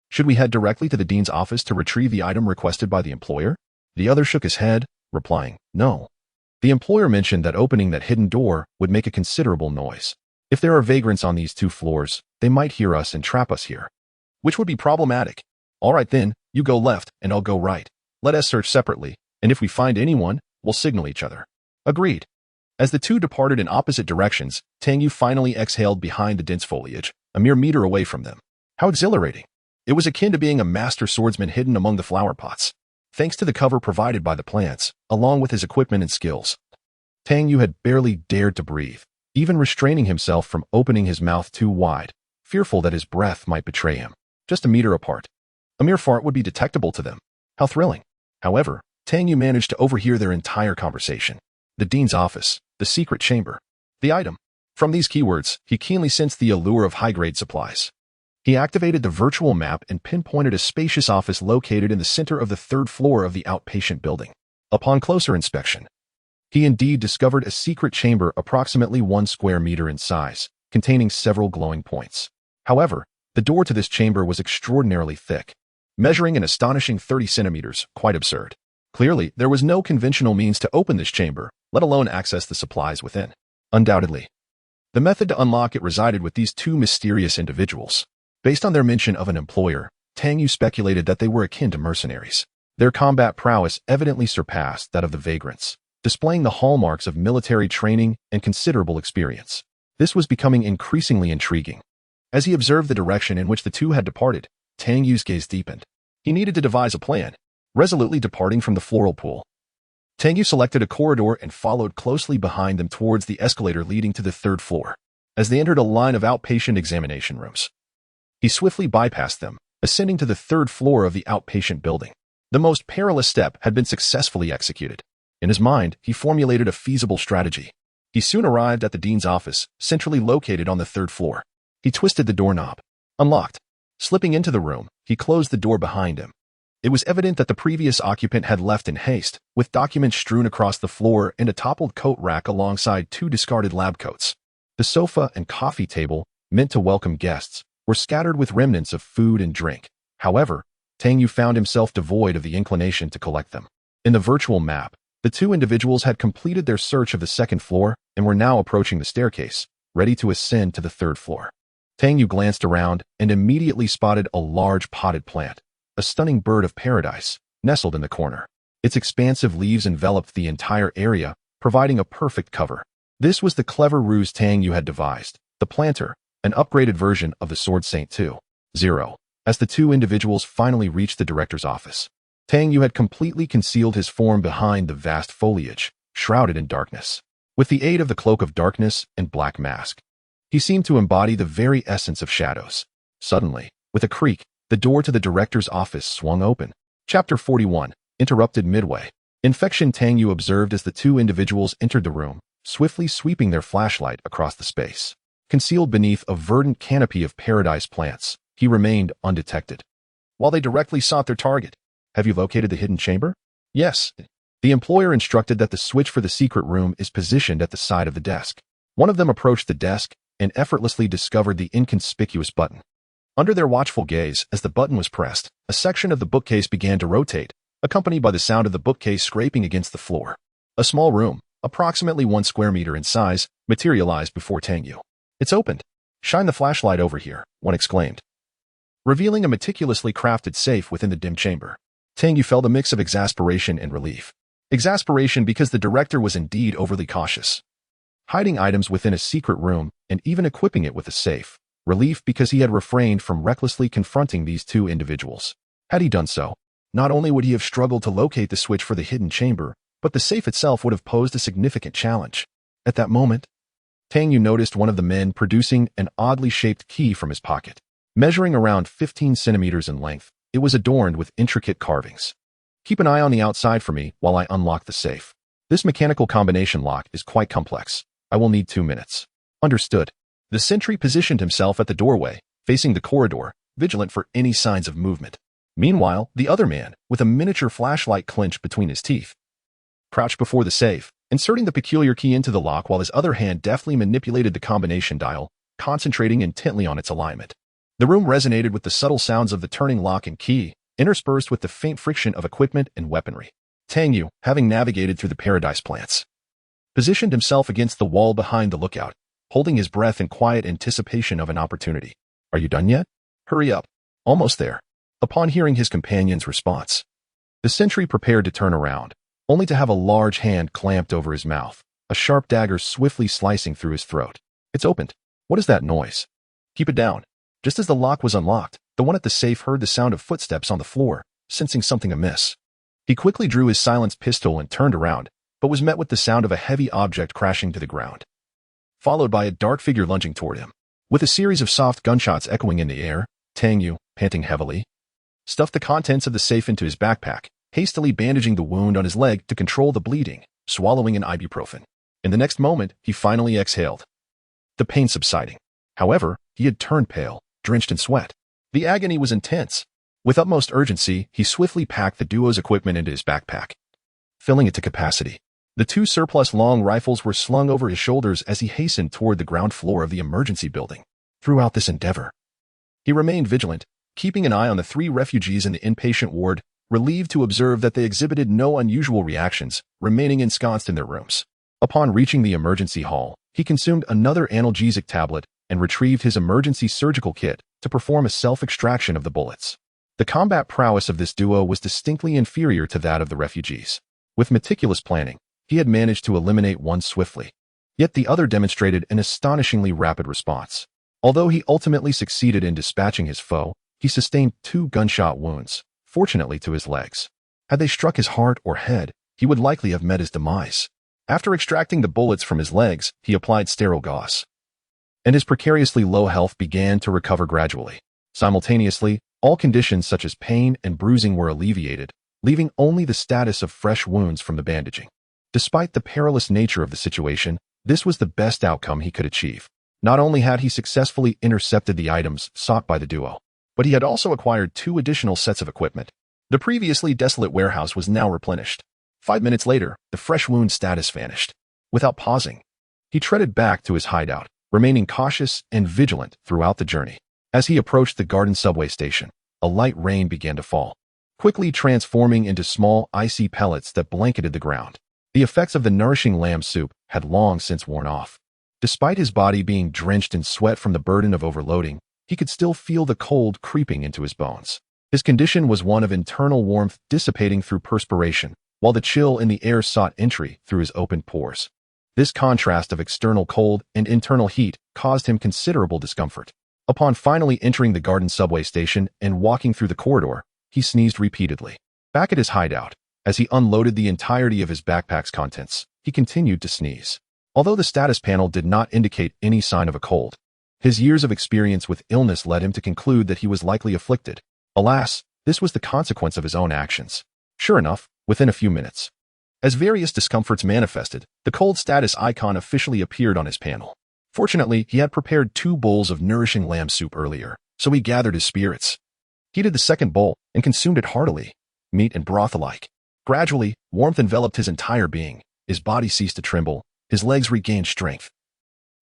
Should we head directly to the dean's office to retrieve the item requested by the employer?" The other shook his head, replying, "No." The employer mentioned that opening that hidden door would make a considerable noise. If there are vagrants on these 2 floors, they might hear us and trap us here, which would be problematic. All right then, you go left and I'll go right. Let us search separately, and if we find anyone, we'll signal each other. Agreed. As the 2 departed in opposite directions, Tang Yu finally exhaled behind the dense foliage, a mere meter away from them. How exhilarating. It was akin to being a master swordsman hidden among the flower pots. Thanks to the cover provided by the plants, along with his equipment and skills, Tang Yu had barely dared to breathe, even restraining himself from opening his mouth too wide, fearful that his breath might betray him. Just a meter apart. A mere fart would be detectable to them. How thrilling. However, Tang Yu managed to overhear their entire conversation. The dean's office. the secret chamber, the item. From these keywords, he keenly sensed the allure of high-grade supplies. He activated the virtual map and pinpointed a spacious office located in the center of the third floor of the outpatient building. Upon closer inspection, he indeed discovered a secret chamber approximately 1 square meter in size, containing several glowing points. However, the door to this chamber was extraordinarily thick, measuring an astonishing 30 centimeters, quite absurd. Clearly, there was no conventional means to open this chamber, let alone access the supplies within. Undoubtedly, the method to unlock it resided with these two mysterious individuals. Based on their mention of an employer, Tang Yu speculated that they were akin to mercenaries. Their combat prowess evidently surpassed that of the vagrants, displaying the hallmarks of military training and considerable experience. This was becoming increasingly intriguing. As he observed the direction in which the two had departed, Tang Yu's gaze deepened. He needed to devise a plan, resolutely departing from the floral pool. Tang Yu selected a corridor and followed closely behind them towards the escalator leading to the third floor. As they entered a line of outpatient examination rooms, he swiftly bypassed them, ascending to the third floor of the outpatient building. The most perilous step had been successfully executed. In his mind, he formulated a feasible strategy. He soon arrived at the dean's office, centrally located on the third floor. He twisted the doorknob. Unlocked. Slipping into the room, he closed the door behind him. It was evident that the previous occupant had left in haste, with documents strewn across the floor and a toppled coat rack alongside 2 discarded lab coats. The sofa and coffee table, meant to welcome guests, were scattered with remnants of food and drink. However, Tang Yu found himself devoid of the inclination to collect them. In the virtual map, the two individuals had completed their search of the second floor and were now approaching the staircase, ready to ascend to the third floor. Tang Yu glanced around and immediately spotted a large potted plant, a stunning bird of paradise, nestled in the corner. Its expansive leaves enveloped the entire area, providing a perfect cover. This was the clever ruse Tang Yu had devised, the planter, an upgraded version of the Sword Saint 2.0. As the two individuals finally reached the director's office, Tang Yu had completely concealed his form behind the vast foliage, shrouded in darkness. With the aid of the cloak of darkness and black mask, he seemed to embody the very essence of shadows. Suddenly, with a creak, the door to the director's office swung open. Chapter 41, interrupted midway. Infection. Tang Yu observed as the two individuals entered the room, swiftly sweeping their flashlight across the space. Concealed beneath a verdant canopy of paradise plants, he remained undetected. While they directly sought their target. Have you located the hidden chamber? Yes. The employer instructed that the switch for the secret room is positioned at the side of the desk. One of them approached the desk and effortlessly discovered the inconspicuous button. Under their watchful gaze, as the button was pressed, a section of the bookcase began to rotate, accompanied by the sound of the bookcase scraping against the floor. A small room, approximately 1 square meter in size, materialized before Tang Yu. It's opened. Shine the flashlight over here, one exclaimed, revealing a meticulously crafted safe within the dim chamber. Tang Yu felt a mix of exasperation and relief. Exasperation because the director was indeed overly cautious, hiding items within a secret room and even equipping it with a safe. Relief because he had refrained from recklessly confronting these two individuals. Had he done so, not only would he have struggled to locate the switch for the hidden chamber, but the safe itself would have posed a significant challenge. At that moment, Tang Yu noticed one of the men producing an oddly shaped key from his pocket. Measuring around 15 centimeters in length, it was adorned with intricate carvings. Keep an eye on the outside for me while I unlock the safe. This mechanical combination lock is quite complex. I will need 2 minutes. Understood. The sentry positioned himself at the doorway, facing the corridor, vigilant for any signs of movement. Meanwhile, the other man, with a miniature flashlight clenched between his teeth, crouched before the safe, inserting the peculiar key into the lock while his other hand deftly manipulated the combination dial, concentrating intently on its alignment. The room resonated with the subtle sounds of the turning lock and key, interspersed with the faint friction of equipment and weaponry. Tang Yu, having navigated through the paradise plants, positioned himself against the wall behind the lookout, holding his breath in quiet anticipation of an opportunity. Are you done yet? Hurry up. Almost there. Upon hearing his companion's response, the sentry prepared to turn around, only to have a large hand clamped over his mouth, a sharp dagger swiftly slicing through his throat. It's opened. What is that noise? Keep it down. Just as the lock was unlocked, the one at the safe heard the sound of footsteps on the floor, sensing something amiss. He quickly drew his silenced pistol and turned around, but was met with the sound of a heavy object crashing to the ground, followed by a dark figure lunging toward him. With a series of soft gunshots echoing in the air, Tang Yu, panting heavily, stuffed the contents of the safe into his backpack, hastily bandaging the wound on his leg to control the bleeding, swallowing an ibuprofen. In the next moment, he finally exhaled, the pain subsiding. However, he had turned pale, drenched in sweat. The agony was intense. With utmost urgency, he swiftly packed the duo's equipment into his backpack, filling it to capacity. The two surplus long rifles were slung over his shoulders as he hastened toward the ground floor of the emergency building. Throughout this endeavor, he remained vigilant, keeping an eye on the 3 refugees in the inpatient ward, relieved to observe that they exhibited no unusual reactions, remaining ensconced in their rooms. Upon reaching the emergency hall, he consumed another analgesic tablet and retrieved his emergency surgical kit to perform a self-extraction of the bullets. The combat prowess of this duo was distinctly inferior to that of the refugees. With meticulous planning, he had managed to eliminate one swiftly. Yet the other demonstrated an astonishingly rapid response. Although he ultimately succeeded in dispatching his foe, he sustained 2 gunshot wounds, fortunately to his legs. Had they struck his heart or head, he would likely have met his demise. After extracting the bullets from his legs, he applied sterile gauze, and his precariously low health began to recover gradually. Simultaneously, all conditions such as pain and bruising were alleviated, leaving only the status of fresh wounds from the bandaging. Despite the perilous nature of the situation, this was the best outcome he could achieve. Not only had he successfully intercepted the items sought by the duo, but he had also acquired 2 additional sets of equipment. The previously desolate warehouse was now replenished. 5 minutes later, the fresh wound status vanished. Without pausing, he treaded back to his hideout, remaining cautious and vigilant throughout the journey. As he approached the garden subway station, a light rain began to fall, quickly transforming into small, icy pellets that blanketed the ground. The effects of the nourishing lamb soup had long since worn off. Despite his body being drenched in sweat from the burden of overloading, he could still feel the cold creeping into his bones. His condition was one of internal warmth dissipating through perspiration, while the chill in the air sought entry through his open pores. This contrast of external cold and internal heat caused him considerable discomfort. Upon finally entering the garden subway station and walking through the corridor, he sneezed repeatedly. Back at his hideout, as he unloaded the entirety of his backpack's contents, he continued to sneeze. Although the status panel did not indicate any sign of a cold, his years of experience with illness led him to conclude that he was likely afflicted. Alas, this was the consequence of his own actions. Sure enough, within a few minutes, as various discomforts manifested, the cold status icon officially appeared on his panel. Fortunately, he had prepared 2 bowls of nourishing lamb soup earlier, so he gathered his spirits, heated the second bowl, and consumed it heartily, meat and broth alike. Gradually, warmth enveloped his entire being, his body ceased to tremble, his legs regained strength,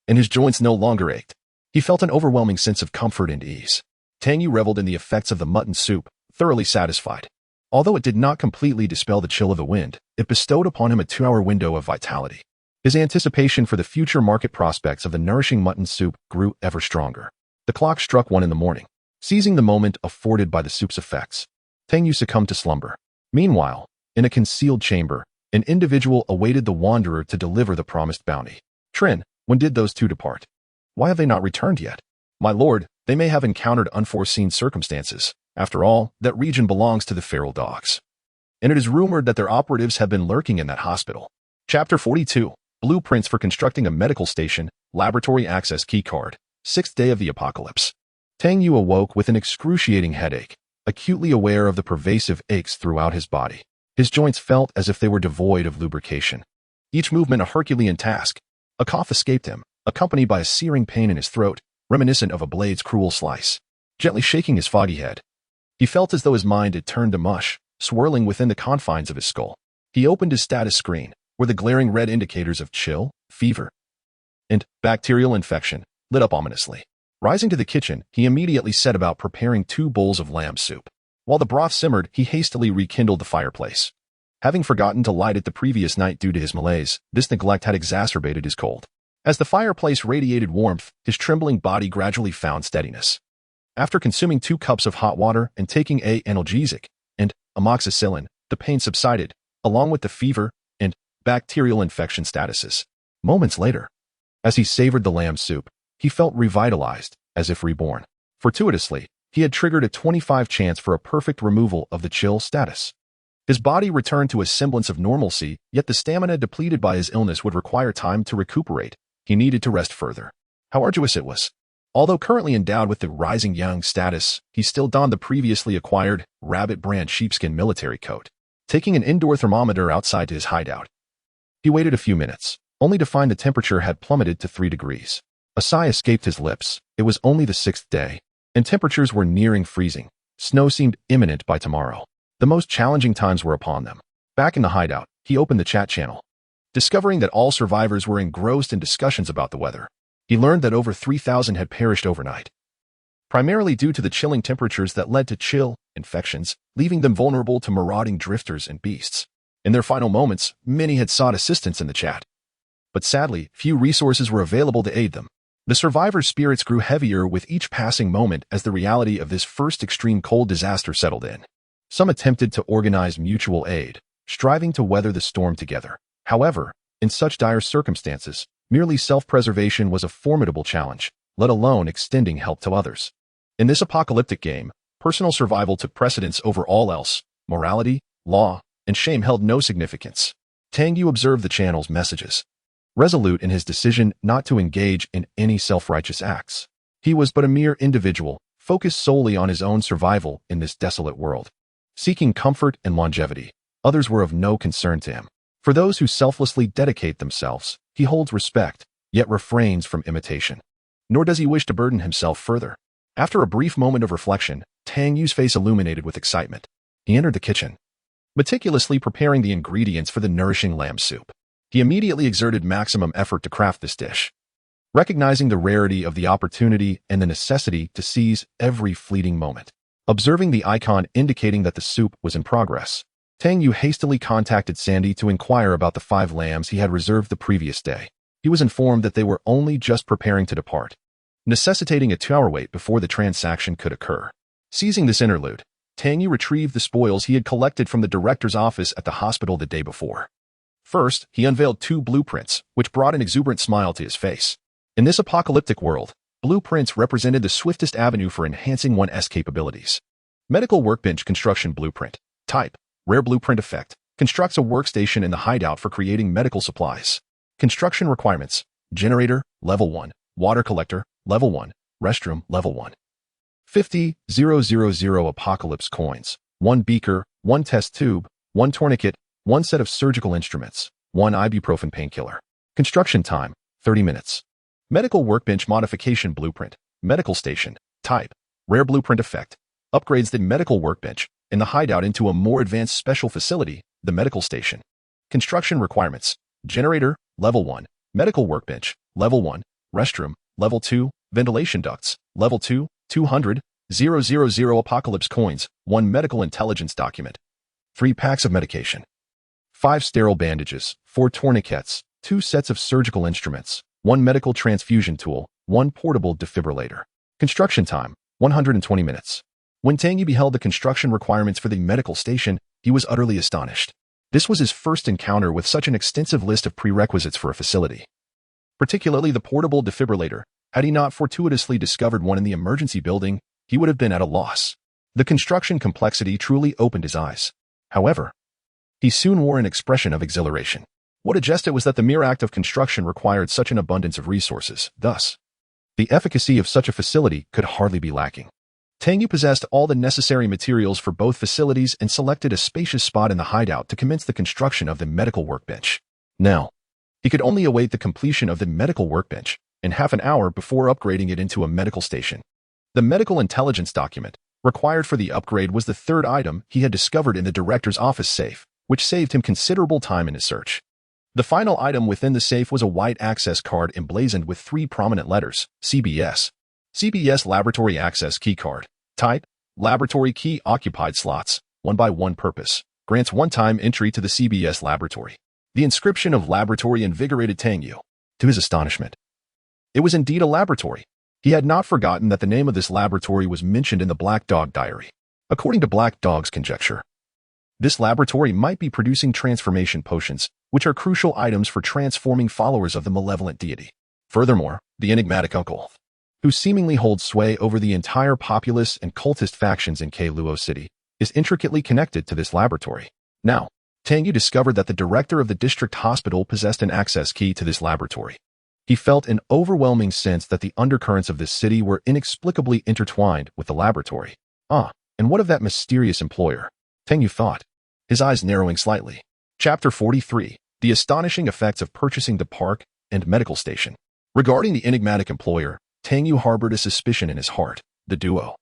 and his joints no longer ached. He felt an overwhelming sense of comfort and ease. Tang Yu reveled in the effects of the mutton soup, thoroughly satisfied. Although it did not completely dispel the chill of the wind, it bestowed upon him a 2-hour window of vitality. His anticipation for the future market prospects of the nourishing mutton soup grew ever stronger. The clock struck 1 in the morning. Seizing the moment afforded by the soup's effects, Tang Yu succumbed to slumber. Meanwhile, in a concealed chamber, an individual awaited the wanderer to deliver the promised bounty. Trin, when did those 2 depart? Why have they not returned yet? My lord, they may have encountered unforeseen circumstances. After all, that region belongs to the feral dogs, and it is rumored that their operatives have been lurking in that hospital. Chapter 42, Blueprints for Constructing a Medical Station, Laboratory Access Keycard, 6th Day of the Apocalypse. Tang Yu awoke with an excruciating headache, acutely aware of the pervasive aches throughout his body. His joints felt as if they were devoid of lubrication, each movement a Herculean task. A cough escaped him, accompanied by a searing pain in his throat, reminiscent of a blade's cruel slice. Gently shaking his foggy head, he felt as though his mind had turned to mush, swirling within the confines of his skull. He opened his status screen, where the glaring red indicators of chill, fever, and bacterial infection lit up ominously. Rising to the kitchen, he immediately set about preparing 2 bowls of lamb soup. While the broth simmered, he hastily rekindled the fireplace. Having forgotten to light it the previous night due to his malaise, this neglect had exacerbated his cold. As the fireplace radiated warmth, his trembling body gradually found steadiness. After consuming 2 cups of hot water and taking a analgesic and amoxicillin, the pain subsided, along with the fever and bacterial infection statuses. Moments later, as he savored the lamb soup, he felt revitalized, as if reborn. Fortuitously, he had triggered a 25 chance for a perfect removal of the chill status. His body returned to a semblance of normalcy, yet the stamina depleted by his illness would require time to recuperate. He needed to rest further. How arduous it was. Although currently endowed with the rising young status, he still donned the previously acquired rabbit brand sheepskin military coat. Taking an indoor thermometer outside to his hideout, he waited a few minutes. only to find the temperature had plummeted to 3 degrees. A sigh escaped his lips. It was only the 6th day, and temperatures were nearing freezing. Snow seemed imminent by tomorrow. The most challenging times were upon them. Back in the hideout, he opened the chat channel. Discovering that all survivors were engrossed in discussions about the weather, he learned that over 3,000 had perished overnight, primarily due to the chilling temperatures that led to chill infections, leaving them vulnerable to marauding drifters and beasts. In their final moments, many had sought assistance in the chat, but sadly, few resources were available to aid them. The survivors' spirits grew heavier with each passing moment as the reality of this first extreme cold disaster settled in. Some attempted to organize mutual aid, striving to weather the storm together. However, in such dire circumstances, merely self-preservation was a formidable challenge, let alone extending help to others. In this apocalyptic game, personal survival took precedence over all else. Morality, law, and shame held no significance. Tang Yu observed the channel's messages, resolute in his decision not to engage in any self-righteous acts. He was but a mere individual, focused solely on his own survival in this desolate world. Seeking comfort and longevity, others were of no concern to him. For those who selflessly dedicate themselves, he holds respect, yet refrains from imitation. Nor does he wish to burden himself further. After a brief moment of reflection, Tang Yu's face illuminated with excitement. He entered the kitchen, meticulously preparing the ingredients for the nourishing lamb soup. He immediately exerted maximum effort to craft this dish, recognizing the rarity of the opportunity and the necessity to seize every fleeting moment. Observing the icon indicating that the soup was in progress, Tang Yu hastily contacted Sandy to inquire about the 5 lambs he had reserved the previous day. He was informed that they were only just preparing to depart, necessitating a 2-hour wait before the transaction could occur. Seizing this interlude, Tang Yu retrieved the spoils he had collected from the director's office at the hospital the day before. First, he unveiled 2 blueprints, which brought an exuberant smile to his face. In this apocalyptic world, blueprints represented the swiftest avenue for enhancing one's capabilities. Medical Workbench Construction Blueprint. Type: Rare Blueprint Effect. Constructs a workstation in the hideout for creating medical supplies. Construction requirements: generator, level 1, water collector, level 1, restroom, level 1. 50,000 apocalypse coins, 1 beaker, 1 test tube, 1 tourniquet, 1 set of surgical instruments, 1 ibuprofen painkiller. Construction time: 30 minutes. Medical Workbench Modification Blueprint. Medical Station. Type: Rare Blueprint Effect. Upgrades the medical workbench in the hideout into a more advanced special facility, the medical station. Construction requirements: generator, level 1, medical workbench, level 1, restroom, level 2, ventilation ducts, level 2, 200,000 apocalypse coins, 1 medical intelligence document, 3 packs of medication, 5 sterile bandages, 4 tourniquets, 2 sets of surgical instruments, 1 medical transfusion tool, 1 portable defibrillator. Construction time: 120 minutes. When Tang Yu beheld the construction requirements for the medical station, he was utterly astonished. This was his first encounter with such an extensive list of prerequisites for a facility, particularly the portable defibrillator. Had he not fortuitously discovered one in the emergency building, he would have been at a loss. The construction complexity truly opened his eyes. However, he soon wore an expression of exhilaration. What a jest it was that the mere act of construction required such an abundance of resources. Thus, the efficacy of such a facility could hardly be lacking. Tang Yu possessed all the necessary materials for both facilities and selected a spacious spot in the hideout to commence the construction of the medical workbench. Now, he could only await the completion of the medical workbench in half an hour before upgrading it into a medical station. The medical intelligence document required for the upgrade was the 3rd item he had discovered in the director's office safe, which saved him considerable time in his search. The final item within the safe was a white access card emblazoned with 3 prominent letters: CBS. CBS Laboratory Access Key Card. Type: Laboratory Key. Occupied slots, 1 by 1 purpose. Grants one-time entry to the CBS laboratory. The inscription of laboratory invigorated Tang Yu. To his astonishment, it was indeed a laboratory. He had not forgotten that the name of this laboratory was mentioned in the Black Dog diary. According to Black Dog's conjecture, this laboratory might be producing transformation potions, which are crucial items for transforming followers of the malevolent deity. Furthermore, the enigmatic uncle, who seemingly holds sway over the entire populace and cultist factions in Luo City, is intricately connected to this laboratory. Now, Tang Yu discovered that the director of the district hospital possessed an access key to this laboratory. He felt an overwhelming sense that the undercurrents of this city were inexplicably intertwined with the laboratory. And what of that mysterious employer? Tang Yu thought, his eyes narrowing slightly. Chapter 43. The astonishing effects of purchasing the park and medical station. Regarding the enigmatic employer, Tang Yu harbored a suspicion in his heart. The duo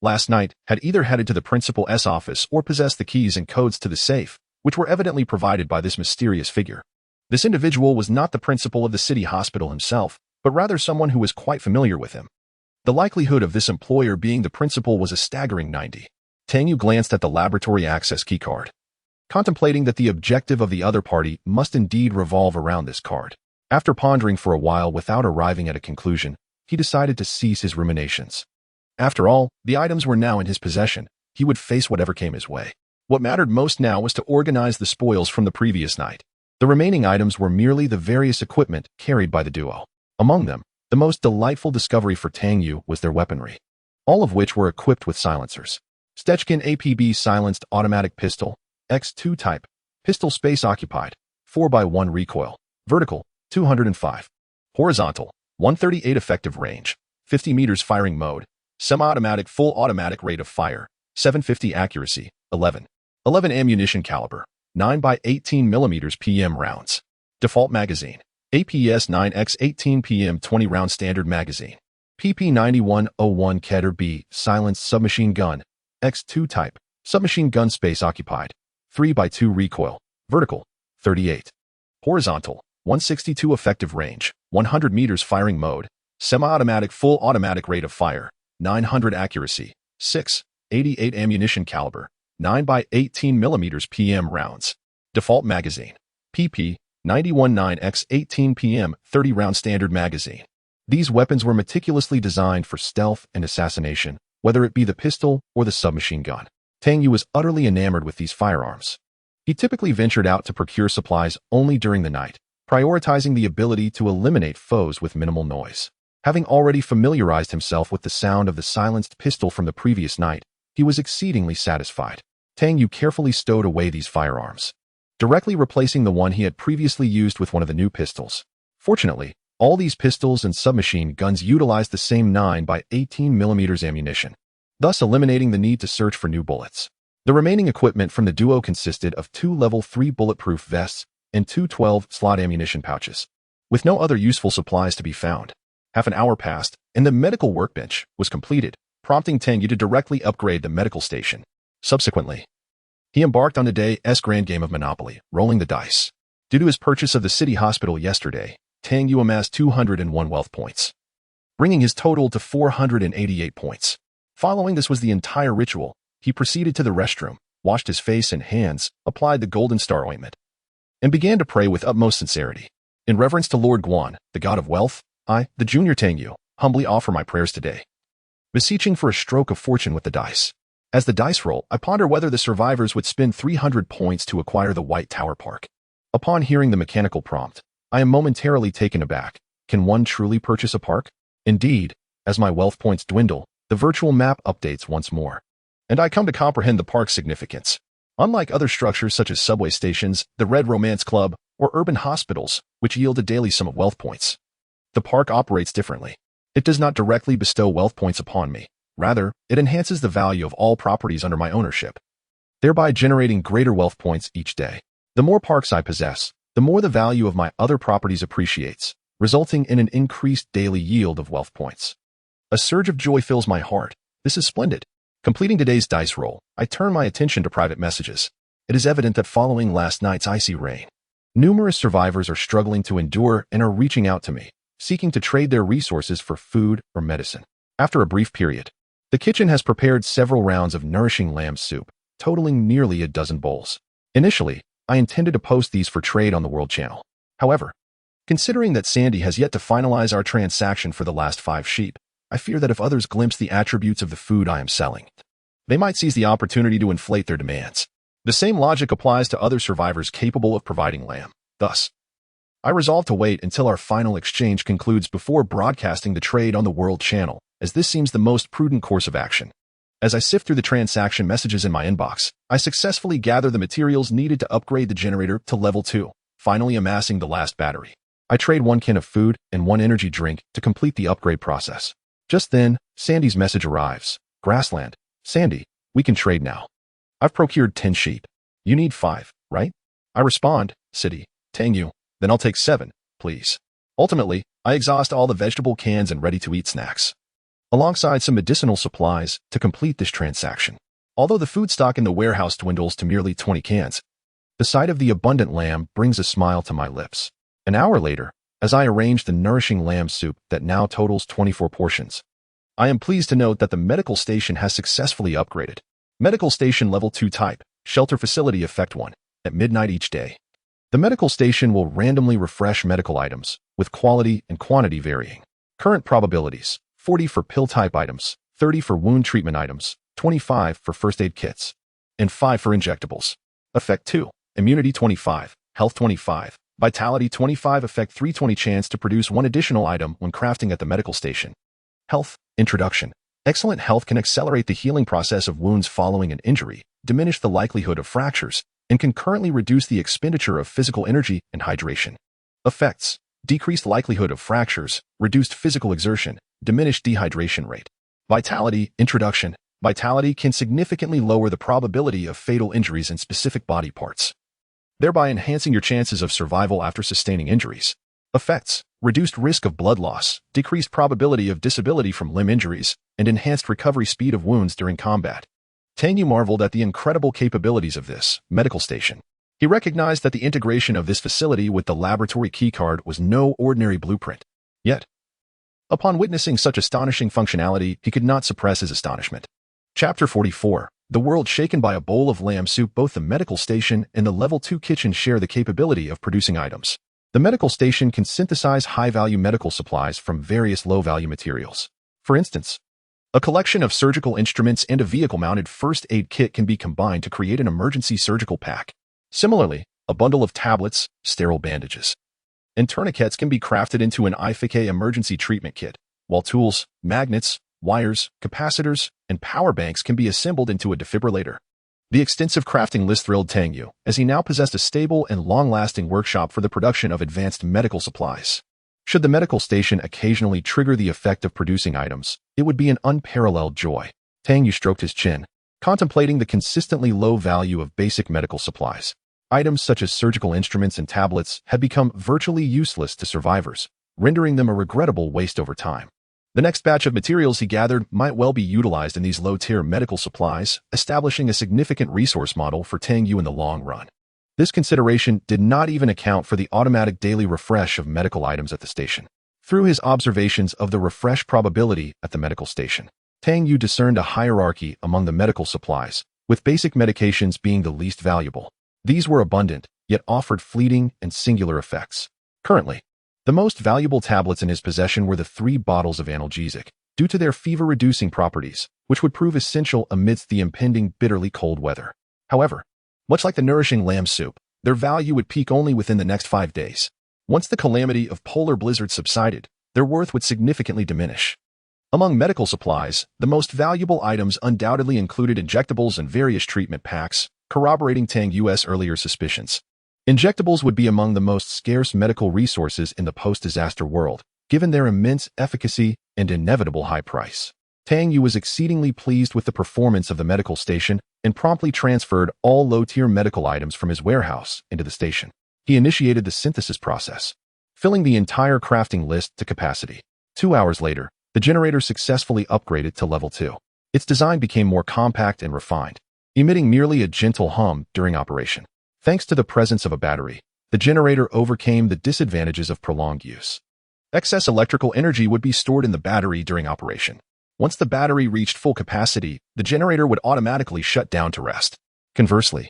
last night had either headed to the principal's office or possessed the keys and codes to the safe, which were evidently provided by this mysterious figure. This individual was not the principal of the city hospital himself, but rather someone who was quite familiar with him. The likelihood of this employer being the principal was a staggering 90. Tang Yu glanced at the laboratory access keycard, contemplating that the objective of the other party must indeed revolve around this card. After pondering for a while without arriving at a conclusion, he decided to cease his ruminations. After all, the items were now in his possession. He would face whatever came his way. What mattered most now was to organize the spoils from the previous night. The remaining items were merely the various equipment carried by the duo. Among them, the most delightful discovery for Tang Yu was their weaponry, all of which were equipped with silencers. Stechkin APB silenced automatic pistol, X2 type, pistol space occupied, 4x1 recoil, vertical, 205, horizontal, 138 effective range, 50 meters firing mode, semi-automatic full automatic rate of fire, 750 accuracy, 11 ammunition caliber, 9x18 mm PM rounds. Default magazine, APS 9x 18 PM 20 round standard magazine. PP 9101 Keter B silenced submachine gun, X2 type, submachine gun space occupied, 3x2 recoil, vertical, 38, horizontal, 162 effective range, 100 meters firing mode, semi-automatic full automatic rate of fire, 900 accuracy, 88 ammunition caliber, 9x18 mm PM rounds. Default magazine, PP 919x 18 PM 30 round standard magazine. These weapons were meticulously designed for stealth and assassination, whether it be the pistol or the submachine gun. Tang Yu was utterly enamored with these firearms. He typically ventured out to procure supplies only during the night, prioritizing the ability to eliminate foes with minimal noise. Having already familiarized himself with the sound of the silenced pistol from the previous night, he was exceedingly satisfied. Tang Yu carefully stowed away these firearms, directly replacing the one he had previously used with one of the new pistols. Fortunately, all these pistols and submachine guns utilized the same 9x18 mm ammunition, thus eliminating the need to search for new bullets. The remaining equipment from the duo consisted of 2 level 3 bulletproof vests and 2 12-slot ammunition pouches, with no other useful supplies to be found. Half an hour passed, and the medical workbench was completed, prompting Tang Yu to directly upgrade the medical station. Subsequently, he embarked on the day's grand game of Monopoly, rolling the dice. Due to his purchase of the city hospital yesterday, Tang Yu amassed 201 wealth points, bringing his total to 488 points. Following this was the entire ritual. He proceeded to the restroom, washed his face and hands, applied the golden star ointment, and began to pray with utmost sincerity. In reverence to Lord Guan, the god of wealth, I, the junior Tang Yu, humbly offer my prayers today, beseeching for a stroke of fortune with the dice. As the dice roll, I ponder whether the survivors would spend 300 points to acquire the White Tower Park. Upon hearing the mechanical prompt, I am momentarily taken aback. Can one truly purchase a park? Indeed, as my wealth points dwindle, the virtual map updates once more, and I come to comprehend the park's significance. Unlike other structures such as subway stations, the Red Romance Club, or urban hospitals, which yield a daily sum of wealth points, the park operates differently. It does not directly bestow wealth points upon me. Rather, it enhances the value of all properties under my ownership, thereby generating greater wealth points each day. The more parks I possess, the more the value of my other properties appreciates, resulting in an increased daily yield of wealth points. A surge of joy fills my heart. This is splendid. Completing today's dice roll, I turn my attention to private messages. It is evident that following last night's icy rain, numerous survivors are struggling to endure and are reaching out to me, seeking to trade their resources for food or medicine. After a brief period, the kitchen has prepared several rounds of nourishing lamb soup, totaling nearly a dozen bowls. Initially, I intended to post these for trade on the World Channel. However, considering that Sandy has yet to finalize our transaction for the last 5 sheep, I fear that if others glimpse the attributes of the food I am selling, they might seize the opportunity to inflate their demands. The same logic applies to other survivors capable of providing lamb. Thus, I resolve to wait until our final exchange concludes before broadcasting the trade on the World Channel, as this seems the most prudent course of action. As I sift through the transaction messages in my inbox, I successfully gather the materials needed to upgrade the generator to level 2, finally amassing the last battery. I trade 1 can of food and 1 energy drink to complete the upgrade process. Just then, Sandy's message arrives. Grassland. Sandy, we can trade now. I've procured 10 sheep. You need 5, right? I respond, City. Tang Yu, then I'll take 7, please. Ultimately, I exhaust all the vegetable cans and ready-to-eat snacks, alongside some medicinal supplies, to complete this transaction. Although the food stock in the warehouse dwindles to merely 20 cans, the sight of the abundant lamb brings a smile to my lips. An hour later, as I arrange the nourishing lamb soup that now totals 24 portions, I am pleased to note that the medical station has successfully upgraded. Medical Station Level 2 Type, Shelter Facility Effect 1, at midnight each day. The medical station will randomly refresh medical items, with quality and quantity varying. Current probabilities: 40 for pill-type items, 30 for wound treatment items, 25 for first aid kits, and 5 for injectables. Effect 2, Immunity 25, Health 25, Vitality 25. Effect 3, 20 chance to produce one additional item when crafting at the medical station. Health Introduction. Excellent health can accelerate the healing process of wounds following an injury, diminish the likelihood of fractures, and concurrently reduce the expenditure of physical energy and hydration. Effects: decreased likelihood of fractures, reduced physical exertion, diminished dehydration rate. Vitality Introduction. Vitality can significantly lower the probability of fatal injuries in specific body parts, thereby enhancing your chances of survival after sustaining injuries. Effects: reduced risk of blood loss, decreased probability of disability from limb injuries, and enhanced recovery speed of wounds during combat. Tang Yu marveled at the incredible capabilities of this medical station. He recognized that the integration of this facility with the laboratory keycard was no ordinary blueprint. Yet, upon witnessing such astonishing functionality, he could not suppress his astonishment. Chapter 44. The world shaken by a bowl of lamb soup. Both the medical station and the Level 2 kitchen share the capability of producing items. The medical station can synthesize high-value medical supplies from various low-value materials. For instance, a collection of surgical instruments and a vehicle-mounted first aid kit can be combined to create an emergency surgical pack. Similarly, a bundle of tablets, sterile bandages, and tourniquets can be crafted into an IFK emergency treatment kit, while tools, magnets, wires, capacitors, and power banks can be assembled into a defibrillator. The extensive crafting list thrilled Tang Yu, as he now possessed a stable and long-lasting workshop for the production of advanced medical supplies. Should the medical station occasionally trigger the effect of producing items, it would be an unparalleled joy. Tang Yu stroked his chin, contemplating the consistently low value of basic medical supplies. Items such as surgical instruments and tablets had become virtually useless to survivors, rendering them a regrettable waste over time. The next batch of materials he gathered might well be utilized in these low-tier medical supplies, establishing a significant resource model for Tang Yu in the long run. This consideration did not even account for the automatic daily refresh of medical items at the station. Through his observations of the refresh probability at the medical station, Tang Yu discerned a hierarchy among the medical supplies, with basic medications being the least valuable. These were abundant, yet offered fleeting and singular effects. Currently, the most valuable tablets in his possession were the 3 bottles of analgesic, due to their fever-reducing properties, which would prove essential amidst the impending bitterly cold weather. However, much like the nourishing lamb soup, their value would peak only within the next 5 days. Once the calamity of polar blizzards subsided, their worth would significantly diminish. Among medical supplies, the most valuable items undoubtedly included injectables and various treatment packs, corroborating Tang Yu's earlier suspicions. Injectables would be among the most scarce medical resources in the post-disaster world, given their immense efficacy and inevitable high price. Tang Yu was exceedingly pleased with the performance of the medical station and promptly transferred all low-tier medical items from his warehouse into the station. He initiated the synthesis process, filling the entire crafting list to capacity. 2 hours later, the generator successfully upgraded to level 2. Its design became more compact and refined, emitting merely a gentle hum during operation. Thanks to the presence of a battery, the generator overcame the disadvantages of prolonged use. Excess electrical energy would be stored in the battery during operation. Once the battery reached full capacity, the generator would automatically shut down to rest. Conversely,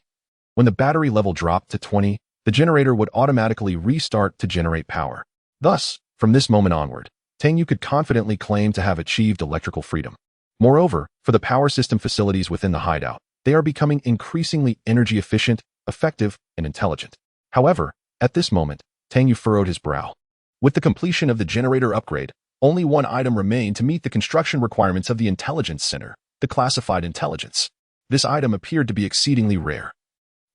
when the battery level dropped to 20, the generator would automatically restart to generate power. Thus, from this moment onward, Tang Yu could confidently claim to have achieved electrical freedom. Moreover, for the power system facilities within the hideout, they are becoming increasingly energy efficient, effective, and intelligent. However, at this moment, Tang Yu furrowed his brow. With the completion of the generator upgrade, only one item remained to meet the construction requirements of the Intelligence Center, the classified intelligence. This item appeared to be exceedingly rare.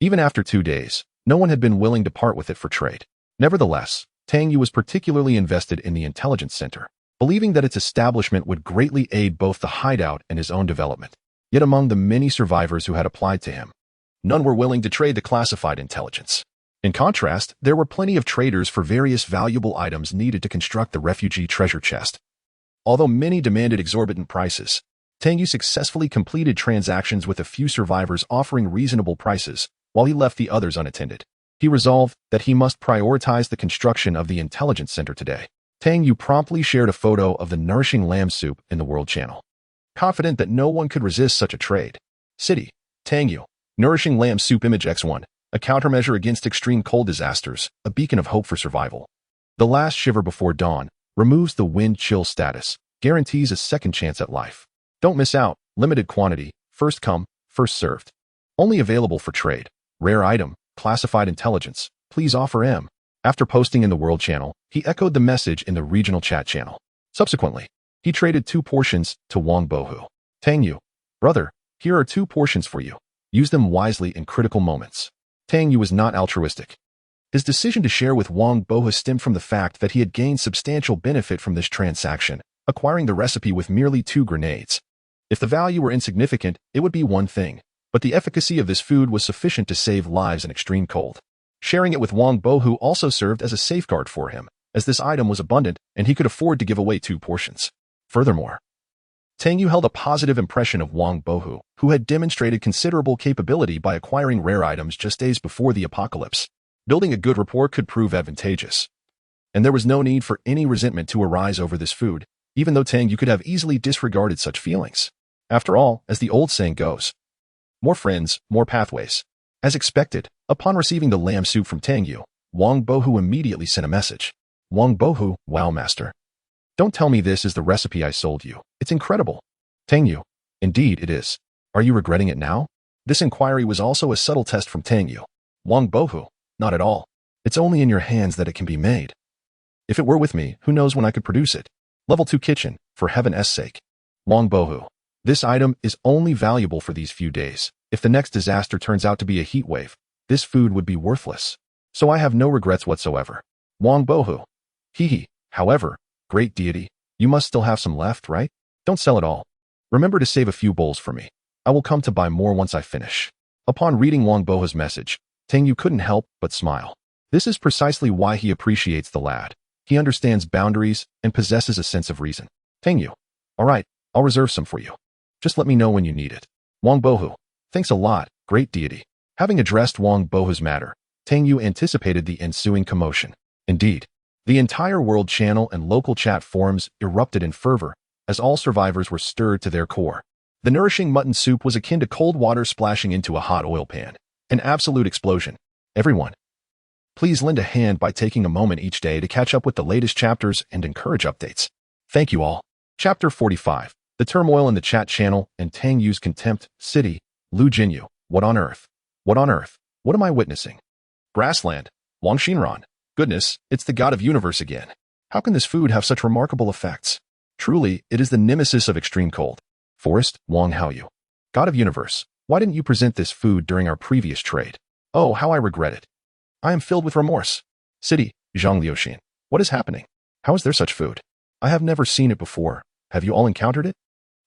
Even after 2 days, no one had been willing to part with it for trade. Nevertheless, Tang Yu was particularly invested in the Intelligence Center, believing that its establishment would greatly aid both the hideout and his own development. Yet among the many survivors who had applied to him, none were willing to trade the classified intelligence. In contrast, there were plenty of traders for various valuable items needed to construct the refugee treasure chest. Although many demanded exorbitant prices, Tang Yu successfully completed transactions with a few survivors offering reasonable prices, while he left the others unattended. He resolved that he must prioritize the construction of the intelligence center today. Tang Yu promptly shared a photo of the nourishing lamb soup in the World Channel. Confident that no one could resist such a trade. City, Tang Yu, nourishing lamb soup image X1, a countermeasure against extreme cold disasters, a beacon of hope for survival. The last shiver before dawn removes the wind chill status, guarantees a second chance at life. Don't miss out, limited quantity, first come, first served. Only available for trade. Rare item, classified intelligence, please offer M. After posting in the World Channel, he echoed the message in the regional chat channel. Subsequently, he traded 2 portions to Wang Bohu. Tang Yu, brother, here are 2 portions for you. Use them wisely in critical moments. Tang Yu was not altruistic. His decision to share with Wang Bohu stemmed from the fact that he had gained substantial benefit from this transaction, acquiring the recipe with merely 2 grenades. If the value were insignificant, it would be one thing, but the efficacy of this food was sufficient to save lives in extreme cold. Sharing it with Wang Bohu also served as a safeguard for him, as this item was abundant and he could afford to give away 2 portions. Furthermore, Tang Yu held a positive impression of Wang Bohu, who had demonstrated considerable capability by acquiring rare items just days before the apocalypse. Building a good rapport could prove advantageous. And there was no need for any resentment to arise over this food, even though Tang Yu could have easily disregarded such feelings. After all, as the old saying goes, more friends, more pathways. As expected, upon receiving the lamb soup from Tang Yu, Wang Bohu immediately sent a message. Wang Bohu, wow master. Don't tell me this is the recipe I sold you. It's incredible. Tang Yu, indeed it is. Are you regretting it now? This inquiry was also a subtle test from Tang Yu. Wang Bohu, not at all. It's only in your hands that it can be made. If it were with me, who knows when I could produce it? Level 2 kitchen, for heaven's sake. Wang Bohu. This item is only valuable for these few days. If the next disaster turns out to be a heat wave, this food would be worthless. So I have no regrets whatsoever. Wang Bohu. Hee. However, great deity, you must still have some left, right? Don't sell it all. Remember to save a few bowls for me. I will come to buy more once I finish. Upon reading Wang Bohu's message, Tang Yu couldn't help but smile. This is precisely why he appreciates the lad. He understands boundaries and possesses a sense of reason. Tang Yu. All right, I'll reserve some for you. Just let me know when you need it. Wang Bohu. Thanks a lot, great deity. Having addressed Wang Bohu's matter, Tang Yu anticipated the ensuing commotion. Indeed, the entire World Channel and local chat forums erupted in fervor, as all survivors were stirred to their core. The nourishing mutton soup was akin to cold water splashing into a hot oil pan. An absolute explosion. Everyone, please lend a hand by taking a moment each day to catch up with the latest chapters and encourage updates. Thank you all. Chapter 45. The turmoil in the chat channel and Tang Yu's contempt. City, Lu Jinyu. What on earth? What on earth? What am I witnessing? Grassland, Wang Xinran. Goodness, it's the god of universe again. How can this food have such remarkable effects? Truly, it is the nemesis of extreme cold. Forest, Wang Haoyu. God of universe, why didn't you present this food during our previous trade? Oh, how I regret it. I am filled with remorse. City, Zhang Liuxin. What is happening? How is there such food? I have never seen it before. Have you all encountered it?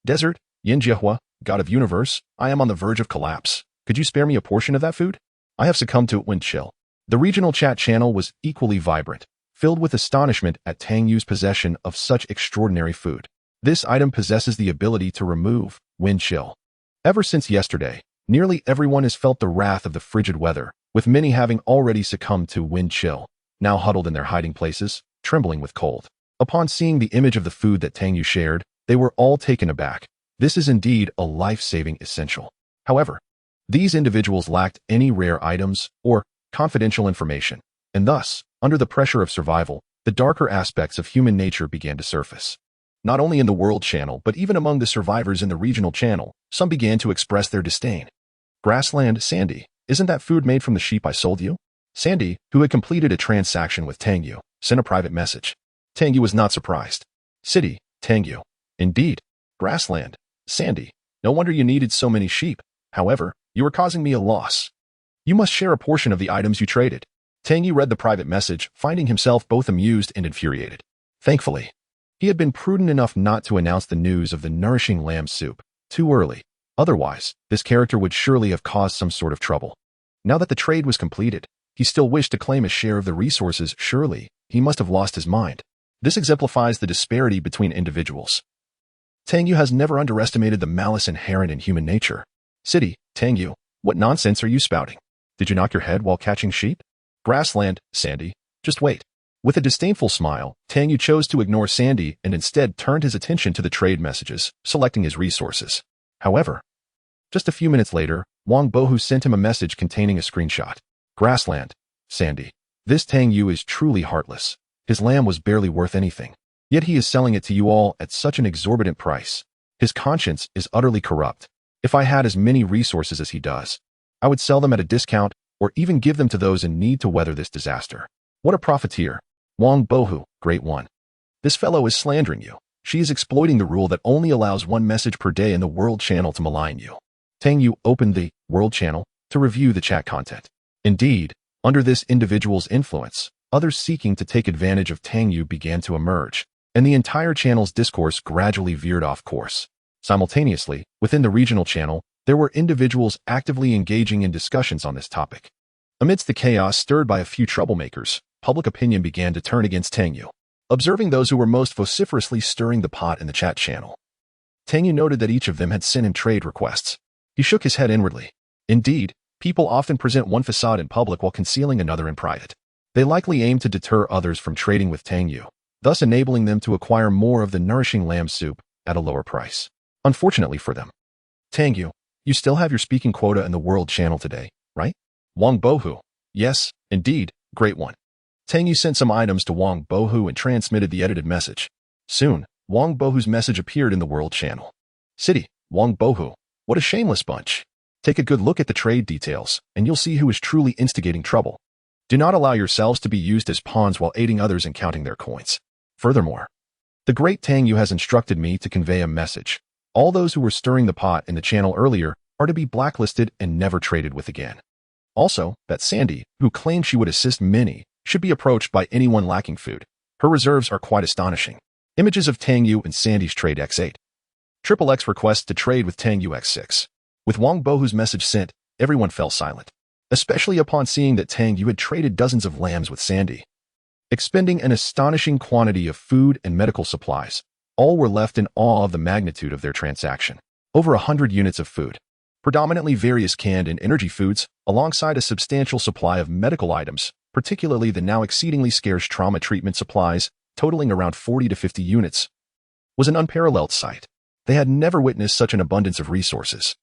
Desert, Yin Jiehua, God of universe, I am on the verge of collapse. Could you spare me a portion of that food? I have succumbed to wind chill. The regional chat channel was equally vibrant, filled with astonishment at Tang Yu's possession of such extraordinary food. This item possesses the ability to remove wind chill. Ever since yesterday, nearly everyone has felt the wrath of the frigid weather, with many having already succumbed to wind chill, now huddled in their hiding places, trembling with cold. Upon seeing the image of the food that Tang Yu shared, they were all taken aback. This is indeed a life-saving essential. However, these individuals lacked any rare items or confidential information, and thus, under the pressure of survival, the darker aspects of human nature began to surface. Not only in the World Channel, but even among the survivors in the regional channel, some began to express their disdain. Grassland, Sandy, isn't that food made from the sheep I sold you? Sandy, who had completed a transaction with Tang Yu, sent a private message. Tang Yu was not surprised. City, Tang Yu. Indeed. Grassland, Sandy. No wonder you needed so many sheep. However, you are causing me a loss. You must share a portion of the items you traded. Tang Yu read the private message, finding himself both amused and infuriated. Thankfully, he had been prudent enough not to announce the news of the nourishing lamb soup too early. Otherwise, this character would surely have caused some sort of trouble. Now that the trade was completed, He still wished to claim a share of the resources. Surely, he must have lost his mind. This exemplifies the disparity between individuals. Tang Yu has never underestimated the malice inherent in human nature. City, Tang Yu, what nonsense are you spouting? Did you knock your head while catching sheep? Grassland, Sandy, just wait. With a disdainful smile, Tang Yu chose to ignore Sandy and instead turned his attention to the trade messages, selecting his resources. However, just a few minutes later, Wang Bohu sent him a message containing a screenshot. Grassland, Sandy. This Tang Yu is truly heartless. His lamb was barely worth anything. Yet he is selling it to you all at such an exorbitant price. His conscience is utterly corrupt. If I had as many resources as he does, I would sell them at a discount or even give them to those in need to weather this disaster. What a profiteer. Wang Bohu, great one. This fellow is slandering you. She is exploiting the rule that only allows one message per day in the World Channel to malign you. Tang Yu opened the World Channel to review the chat content. Indeed, under this individual's influence, others seeking to take advantage of Tang Yu began to emerge, and the entire channel's discourse gradually veered off course. Simultaneously, within the regional channel, there were individuals actively engaging in discussions on this topic. Amidst the chaos stirred by a few troublemakers, public opinion began to turn against Tang Yu. Observing those who were most vociferously stirring the pot in the chat channel, Tang Yu noted that each of them had sent him trade requests. He shook his head inwardly. Indeed, people often present one facade in public while concealing another in private. They likely aim to deter others from trading with Tang Yu, thus enabling them to acquire more of the nourishing lamb soup at a lower price. Unfortunately for them. Tang Yu, you still have your speaking quota in the World Channel today, right? Wang Bohu. Yes, indeed, great one. Tang Yu sent some items to Wang Bohu and transmitted the edited message. Soon, Wang Bohu's message appeared in the World Channel. City, Wang Bohu, what a shameless bunch. Take a good look at the trade details, and you'll see who is truly instigating trouble. Do not allow yourselves to be used as pawns while aiding others in counting their coins. Furthermore, the great Tang Yu has instructed me to convey a message. All those who were stirring the pot in the channel earlier are to be blacklisted and never traded with again. Also, that Sandy, who claimed she would assist many, should be approached by anyone lacking food. Her reserves are quite astonishing. Images of Tang Yu and Sandy's trade X8. XXX requests to trade with Tang Yu X6. With Wang Bohu's message sent, everyone fell silent, especially upon seeing that Tang Yu had traded dozens of lambs with Sandy. Expending an astonishing quantity of food and medical supplies, all were left in awe of the magnitude of their transaction. Over 100 units of food, predominantly various canned and energy foods, alongside a substantial supply of medical items, particularly the now exceedingly scarce trauma treatment supplies, totaling around 40 to 50 units, was an unparalleled sight. They had never witnessed such an abundance of resources.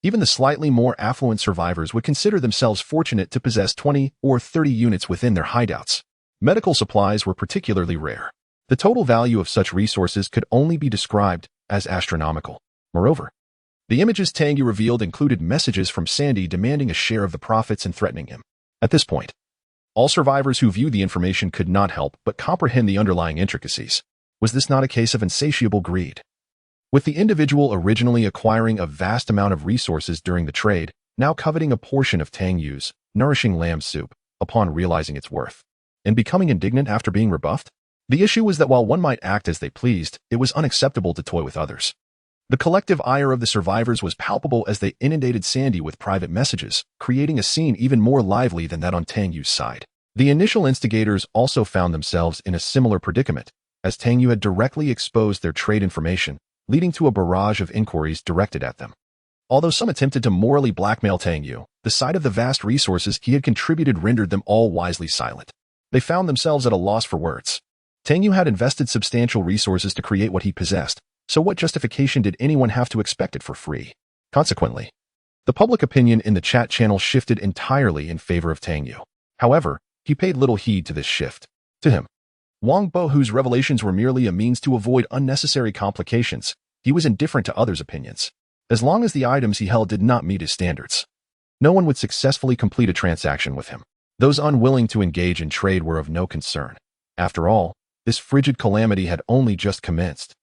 Even the slightly more affluent survivors would consider themselves fortunate to possess 20 or 30 units within their hideouts. Medical supplies were particularly rare. The total value of such resources could only be described as astronomical. Moreover, the images Tang Yu revealed included messages from Sandy demanding a share of the profits and threatening him. At this point, all survivors who viewed the information could not help but comprehend the underlying intricacies. Was this not a case of insatiable greed? With the individual originally acquiring a vast amount of resources during the trade, now coveting a portion of Tang Yu's nourishing lamb soup upon realizing its worth, and becoming indignant after being rebuffed? The issue was that while one might act as they pleased, it was unacceptable to toy with others. The collective ire of the survivors was palpable as they inundated Sandy with private messages, creating a scene even more lively than that on Tang Yu's side. The initial instigators also found themselves in a similar predicament, as Tang Yu had directly exposed their trade information, leading to a barrage of inquiries directed at them. Although some attempted to morally blackmail Tang Yu, the sight of the vast resources he had contributed rendered them all wisely silent. They found themselves at a loss for words. Tang Yu had invested substantial resources to create what he possessed, so what justification did anyone have to expect it for free? Consequently, the public opinion in the chat channel shifted entirely in favor of Tang Yu. However, he paid little heed to this shift. To him, Wang Bohu's revelations were merely a means to avoid unnecessary complications. He was indifferent to others' opinions, as long as the items he held did not meet his standards. No one would successfully complete a transaction with him. Those unwilling to engage in trade were of no concern. After all, this frigid calamity had only just commenced,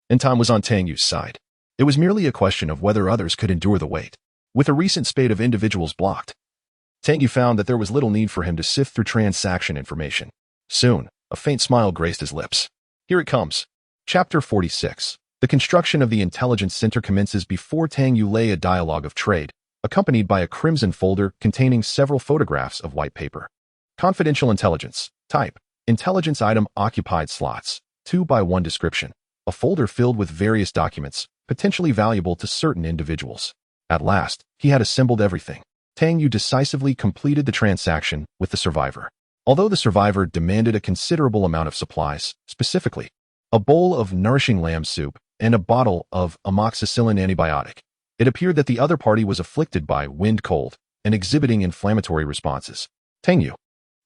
and time was on Tang Yu's side. It was merely a question of whether others could endure the wait. With a recent spate of individuals blocked, Tang Yu found that there was little need for him to sift through transaction information. Soon, a faint smile graced his lips. Here it comes. Chapter 46. The construction of the intelligence center commences before Tang Yu lay a dialogue of trade, accompanied by a crimson folder containing several photographs of white paper. Confidential intelligence. Type. Intelligence item occupied slots. 2x1 description. A folder filled with various documents, potentially valuable to certain individuals. At last, he had assembled everything. Tang Yu decisively completed the transaction with the survivor. Although the survivor demanded a considerable amount of supplies, specifically a bowl of nourishing lamb soup and a bottle of amoxicillin antibiotic, it appeared that the other party was afflicted by wind cold and exhibiting inflammatory responses. Tang Yu,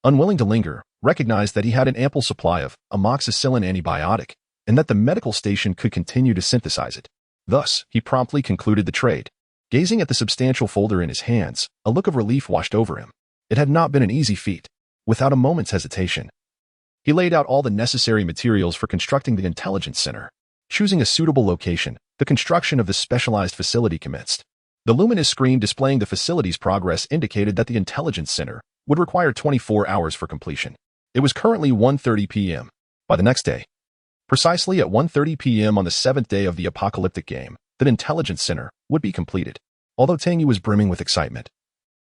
unwilling to linger, recognized that he had an ample supply of amoxicillin antibiotic and that the medical station could continue to synthesize it. Thus, he promptly concluded the trade. Gazing at the substantial folder in his hands, a look of relief washed over him. It had not been an easy feat. Without a moment's hesitation, he laid out all the necessary materials for constructing the intelligence center. Choosing a suitable location, the construction of the specialized facility commenced. The luminous screen displaying the facility's progress indicated that the intelligence center would require 24 hours for completion. It was currently 1:30 p.m. By the next day, precisely at 1:30 p.m. on the 7th day of the apocalyptic game, the intelligence center would be completed. Although Tang Yu was brimming with excitement,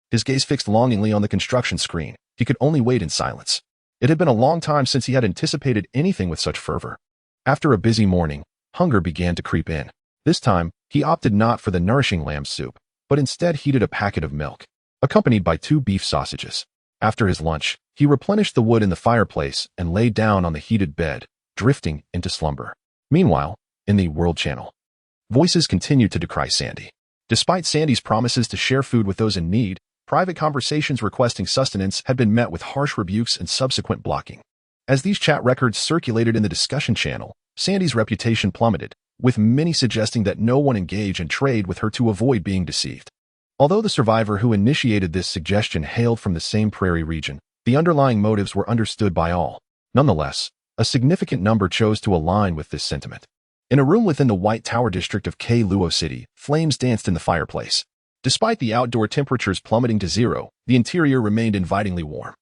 his gaze fixed longingly on the construction screen, he could only wait in silence. It had been a long time since he had anticipated anything with such fervor. After a busy morning, hunger began to creep in. This time, he opted not for the nourishing lamb soup, but instead heated a packet of milk, accompanied by 2 beef sausages. After his lunch, he replenished the wood in the fireplace and lay down on the heated bed, drifting into slumber. Meanwhile, in the World Channel, voices continued to decry Sandy. Despite Sandy's promises to share food with those in need, private conversations requesting sustenance had been met with harsh rebukes and subsequent blocking. As these chat records circulated in the discussion channel, Sandy's reputation plummeted, with many suggesting that no one engage in trade with her to avoid being deceived. Although the survivor who initiated this suggestion hailed from the same prairie region, the underlying motives were understood by all. Nonetheless, a significant number chose to align with this sentiment. In a room within the White Tower district of Luo City, flames danced in the fireplace. Despite the outdoor temperatures plummeting to zero, the interior remained invitingly warm.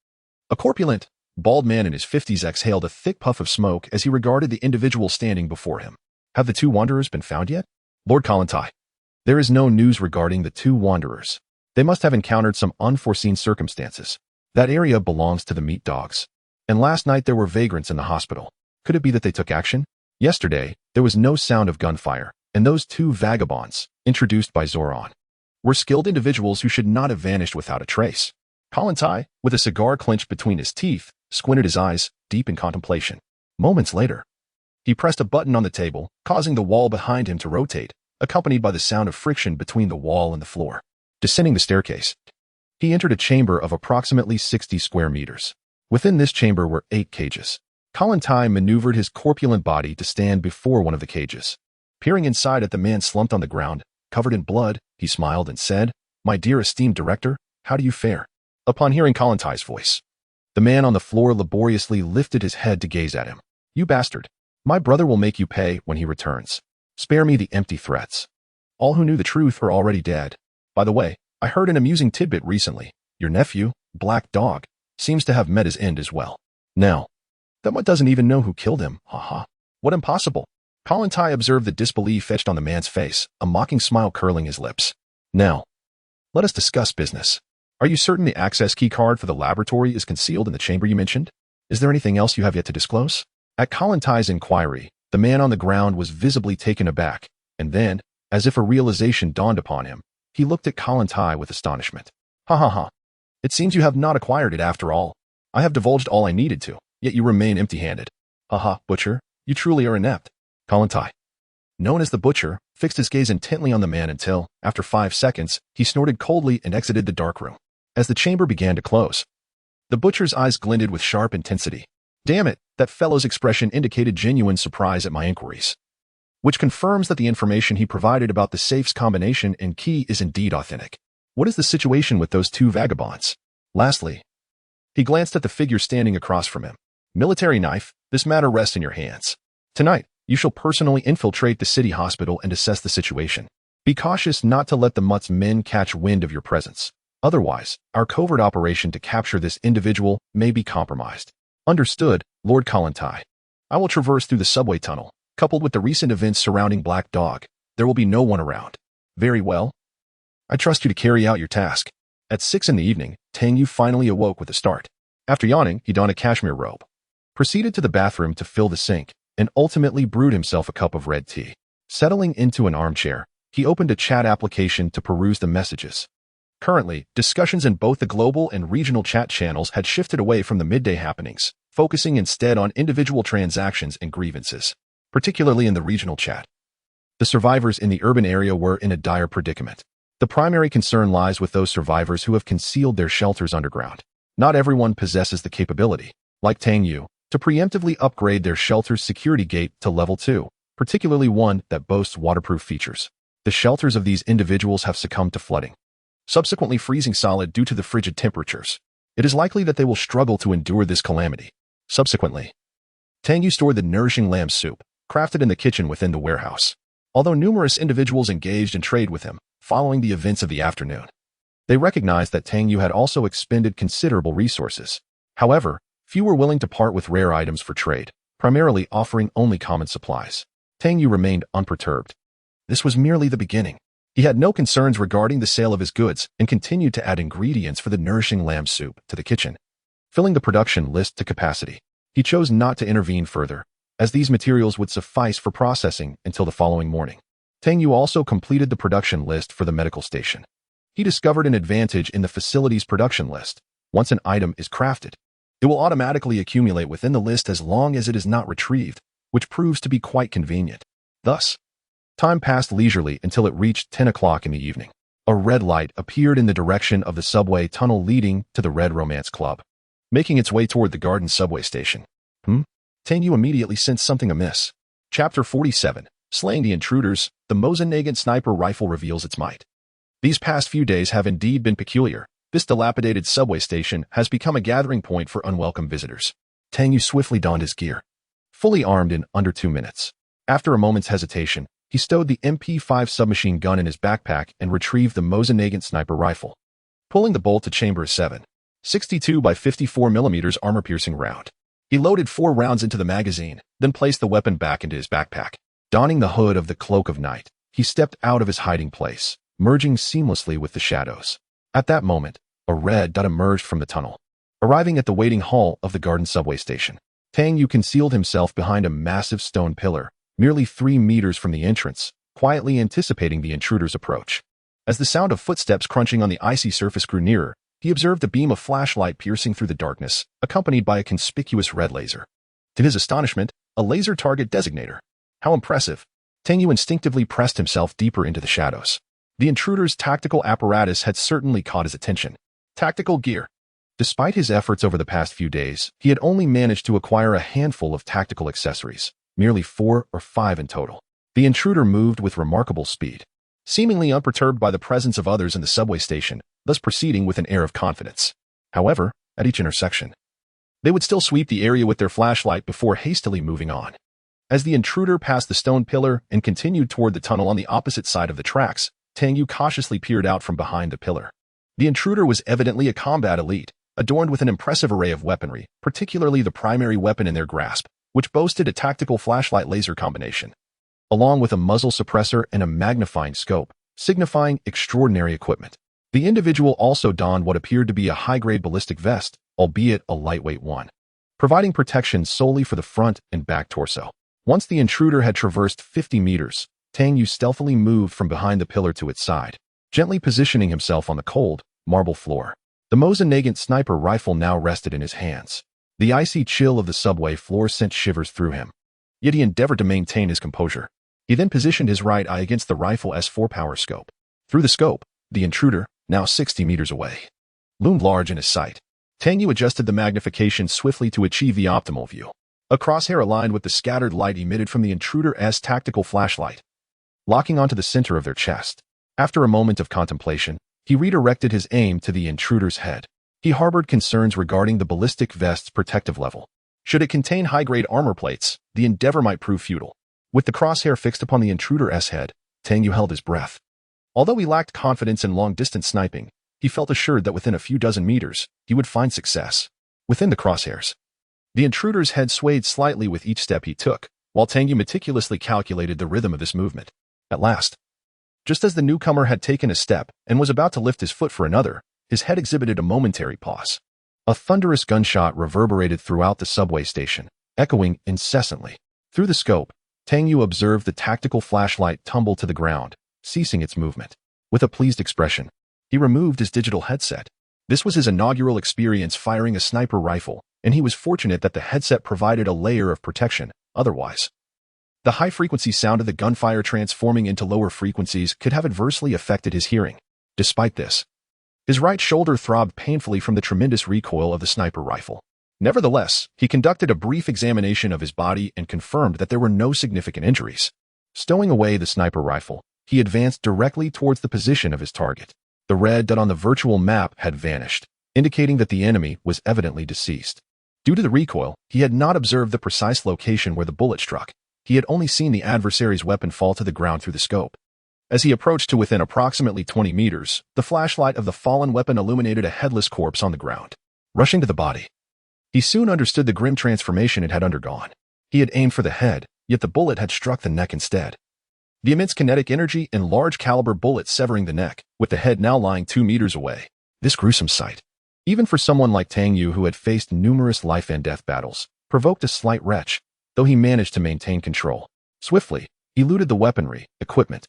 A corpulent, bald man in his 50s exhaled a thick puff of smoke as he regarded the individual standing before him. Have the 2 wanderers been found yet? Lord Kallantai. There is no news regarding the 2 wanderers. They must have encountered some unforeseen circumstances. That area belongs to the meat dogs. And last night there were vagrants in the hospital. Could it be that they took action? Yesterday, there was no sound of gunfire, and those 2 vagabonds, introduced by Zoran, were skilled individuals who should not have vanished without a trace. Kallantai, with a cigar clenched between his teeth, squinted his eyes, deep in contemplation. Moments later, he pressed a button on the table, causing the wall behind him to rotate, accompanied by the sound of friction between the wall and the floor. Descending the staircase, he entered a chamber of approximately 60 square meters. Within this chamber were 8 cages. Kallantai maneuvered his corpulent body to stand before one of the cages. Peering inside at the man slumped on the ground, covered in blood, he smiled and said, "My dear esteemed director, how do you fare?" Upon hearing Kallantai's voice, the man on the floor laboriously lifted his head to gaze at him. "You bastard. My brother will make you pay when he returns. Spare me the empty threats. All who knew the truth are already dead. By the way, I heard an amusing tidbit recently. Your nephew, Black Dog, seems to have met his end as well. Now, that one doesn't even know who killed him. Haha. What impossible." Kallantai observed the disbelief etched on the man's face, a mocking smile curling his lips. "Now, let us discuss business. Are you certain the access key card for the laboratory is concealed in the chamber you mentioned? Is there anything else you have yet to disclose?" At Kallantai's inquiry, the man on the ground was visibly taken aback, and then, as if a realization dawned upon him, he looked at Kallantai with astonishment. "Ha ha ha. It seems you have not acquired it after all. I have divulged all I needed to, yet you remain empty-handed. Ha ha, Butcher, you truly are inept." Kallantai, known as the Butcher, fixed his gaze intently on the man until, after 5 seconds, he snorted coldly and exited the dark room. As the chamber began to close, the Butcher's eyes glinted with sharp intensity. "Damn it, that fellow's expression indicated genuine surprise at my inquiries, which confirms that the information he provided about the safe's combination and key is indeed authentic. What is the situation with those 2 vagabonds?" Lastly, he glanced at the figure standing across from him. "Military knife, this matter rests in your hands. Tonight, you shall personally infiltrate the city hospital and assess the situation. Be cautious not to let the Mutt's men catch wind of your presence. Otherwise, our covert operation to capture this individual may be compromised." "Understood, Lord Kallantai. I will traverse through the subway tunnel. Coupled with the recent events surrounding Black Dog, there will be no one around." "Very well. I trust you to carry out your task. At 6 in the evening, Tang Yu finally awoke with a start. After yawning, he donned a cashmere robe, proceeded to the bathroom to fill the sink, and ultimately brewed himself a cup of red tea. Settling into an armchair, he opened a chat application to peruse the messages. Currently, discussions in both the global and regional chat channels had shifted away from the midday happenings, focusing instead on individual transactions and grievances, particularly in the regional chat. The survivors in the urban area were in a dire predicament. The primary concern lies with those survivors who have concealed their shelters underground. Not everyone possesses the capability, like Tang Yu, to preemptively upgrade their shelter's security gate to level 2, particularly one that boasts waterproof features. The shelters of these individuals have succumbed to flooding, subsequently freezing solid due to the frigid temperatures. It is likely that they will struggle to endure this calamity. Subsequently, Tang Yu stored the nourishing lamb soup, crafted in the kitchen within the warehouse. Although numerous individuals engaged in trade with him, following the events of the afternoon, they recognized that Tang Yu had also expended considerable resources. However, few were willing to part with rare items for trade, primarily offering only common supplies. Tang Yu remained unperturbed. This was merely the beginning. He had no concerns regarding the sale of his goods and continued to add ingredients for the nourishing lamb soup to the kitchen, filling the production list to capacity. He chose not to intervene further, as these materials would suffice for processing until the following morning. Tang Yu also completed the production list for the medical station. He discovered an advantage in the facility's production list. Once an item is crafted, it will automatically accumulate within the list as long as it is not retrieved, which proves to be quite convenient. Thus, time passed leisurely until it reached 10 o'clock in the evening. A red light appeared in the direction of the subway tunnel leading to the Red Romance Club, making its way toward the Garden subway station. Tang Yu immediately sensed something amiss. Chapter 47, Slaying the Intruders, the Mosin-Nagant sniper rifle reveals its might. These past few days have indeed been peculiar. This dilapidated subway station has become a gathering point for unwelcome visitors. Tang Yu swiftly donned his gear, fully armed in under 2 minutes. After a moment's hesitation, he stowed the MP5 submachine gun in his backpack and retrieved the Mosin-Nagant sniper rifle, pulling the bolt to chamber 7.62 by 54mm armor-piercing round. He loaded 4 rounds into the magazine, then placed the weapon back into his backpack. Donning the hood of the cloak of night, he stepped out of his hiding place, merging seamlessly with the shadows. At that moment, a red dot emerged from the tunnel. Arriving at the waiting hall of the Garden subway station, Tang Yu concealed himself behind a massive stone pillar, merely 3 meters from the entrance, quietly anticipating the intruder's approach. As the sound of footsteps crunching on the icy surface grew nearer, he observed a beam of flashlight piercing through the darkness, accompanied by a conspicuous red laser. To his astonishment, a laser target designator. How impressive! Tang Yu instinctively pressed himself deeper into the shadows. The intruder's tactical apparatus had certainly caught his attention. Tactical gear. Despite his efforts over the past few days, he had only managed to acquire a handful of tactical accessories, merely 4 or 5 in total. The intruder moved with remarkable speed, seemingly unperturbed by the presence of others in the subway station, thus proceeding with an air of confidence. However, at each intersection, they would still sweep the area with their flashlight before hastily moving on. As the intruder passed the stone pillar and continued toward the tunnel on the opposite side of the tracks, Tang Yu cautiously peered out from behind the pillar. The intruder was evidently a combat elite, adorned with an impressive array of weaponry, particularly the primary weapon in their grasp, which boasted a tactical flashlight laser combination, along with a muzzle suppressor and a magnifying scope, signifying extraordinary equipment. The individual also donned what appeared to be a high-grade ballistic vest, albeit a lightweight one, providing protection solely for the front and back torso. Once the intruder had traversed 50 meters, Tang Yu stealthily moved from behind the pillar to its side, gently positioning himself on the cold, marble floor. The Mosin-Nagant sniper rifle now rested in his hands. The icy chill of the subway floor sent shivers through him, yet he endeavored to maintain his composure. He then positioned his right eye against the rifle's 4 power scope. Through the scope, the intruder, now 60 meters away, loomed large in his sight. Tang Yu adjusted the magnification swiftly to achieve the optimal view. A crosshair aligned with the scattered light emitted from the intruder's tactical flashlight, locking onto the center of their chest. After a moment of contemplation, he redirected his aim to the intruder's head. He harbored concerns regarding the ballistic vest's protective level. Should it contain high-grade armor plates, the endeavor might prove futile. With the crosshair fixed upon the intruder's head, Tang Yu held his breath. Although he lacked confidence in long-distance sniping, he felt assured that within a few dozen meters, he would find success. Within the crosshairs, the intruder's head swayed slightly with each step he took, while Tang Yu meticulously calculated the rhythm of this movement. At last, Just as the newcomer had taken a step and was about to lift his foot for another, his head exhibited a momentary pause. A thunderous gunshot reverberated throughout the subway station, echoing incessantly. Through the scope, Tang Yu observed the tactical flashlight tumble to the ground, ceasing its movement. With a pleased expression, he removed his digital headset. This was his inaugural experience firing a sniper rifle, and he was fortunate that the headset provided a layer of protection. Otherwise, the high-frequency sound of the gunfire transforming into lower frequencies could have adversely affected his hearing. Despite this, his right shoulder throbbed painfully from the tremendous recoil of the sniper rifle. Nevertheless, he conducted a brief examination of his body and confirmed that there were no significant injuries. Stowing away the sniper rifle, he advanced directly towards the position of his target. The red dot on the virtual map had vanished, indicating that the enemy was evidently deceased. Due to the recoil, he had not observed the precise location where the bullet struck. He had only seen the adversary's weapon fall to the ground through the scope. As he approached to within approximately 20 meters, the flashlight of the fallen weapon illuminated a headless corpse on the ground. Rushing to the body, he soon understood the grim transformation it had undergone. He had aimed for the head, yet the bullet had struck the neck instead. The immense kinetic energy and large-caliber bullet severing the neck, with the head now lying 2 meters away. This gruesome sight, even for someone like Tang Yu who had faced numerous life-and-death battles, provoked a slight retch, though he managed to maintain control. Swiftly, he looted the weaponry, equipment,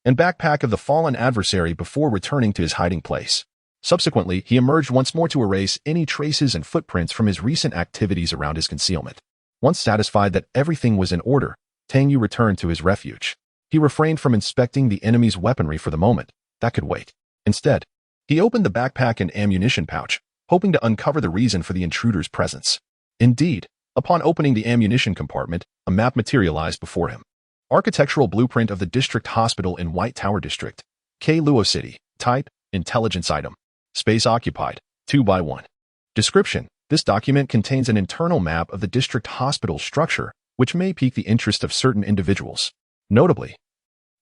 and backpack of the fallen adversary before returning to his hiding place. Subsequently, he emerged once more to erase any traces and footprints from his recent activities around his concealment. Once satisfied that everything was in order, Tang Yu returned to his refuge. He refrained from inspecting the enemy's weaponry for the moment. That could wait. Instead, he opened the backpack and ammunition pouch, hoping to uncover the reason for the intruder's presence. Indeed, upon opening the ammunition compartment, a map materialized before him. Architectural blueprint of the district hospital in White Tower District. Luo City. Type, intelligence item. Space occupied, 2x1. Description. This document contains an internal map of the district hospital structure, which may pique the interest of certain individuals. Notably,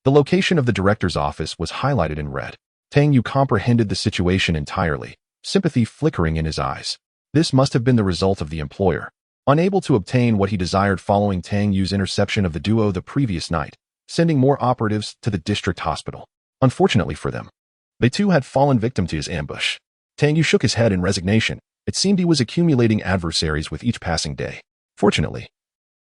the location of the director's office was highlighted in red. Tang Yu comprehended the situation entirely, sympathy flickering in his eyes. This must have been the result of the employer, unable to obtain what he desired following Tang Yu's interception of the duo the previous night, sending more operatives to the district hospital. Unfortunately for them, they too had fallen victim to his ambush. Tang Yu shook his head in resignation. It seemed he was accumulating adversaries with each passing day. Fortunately,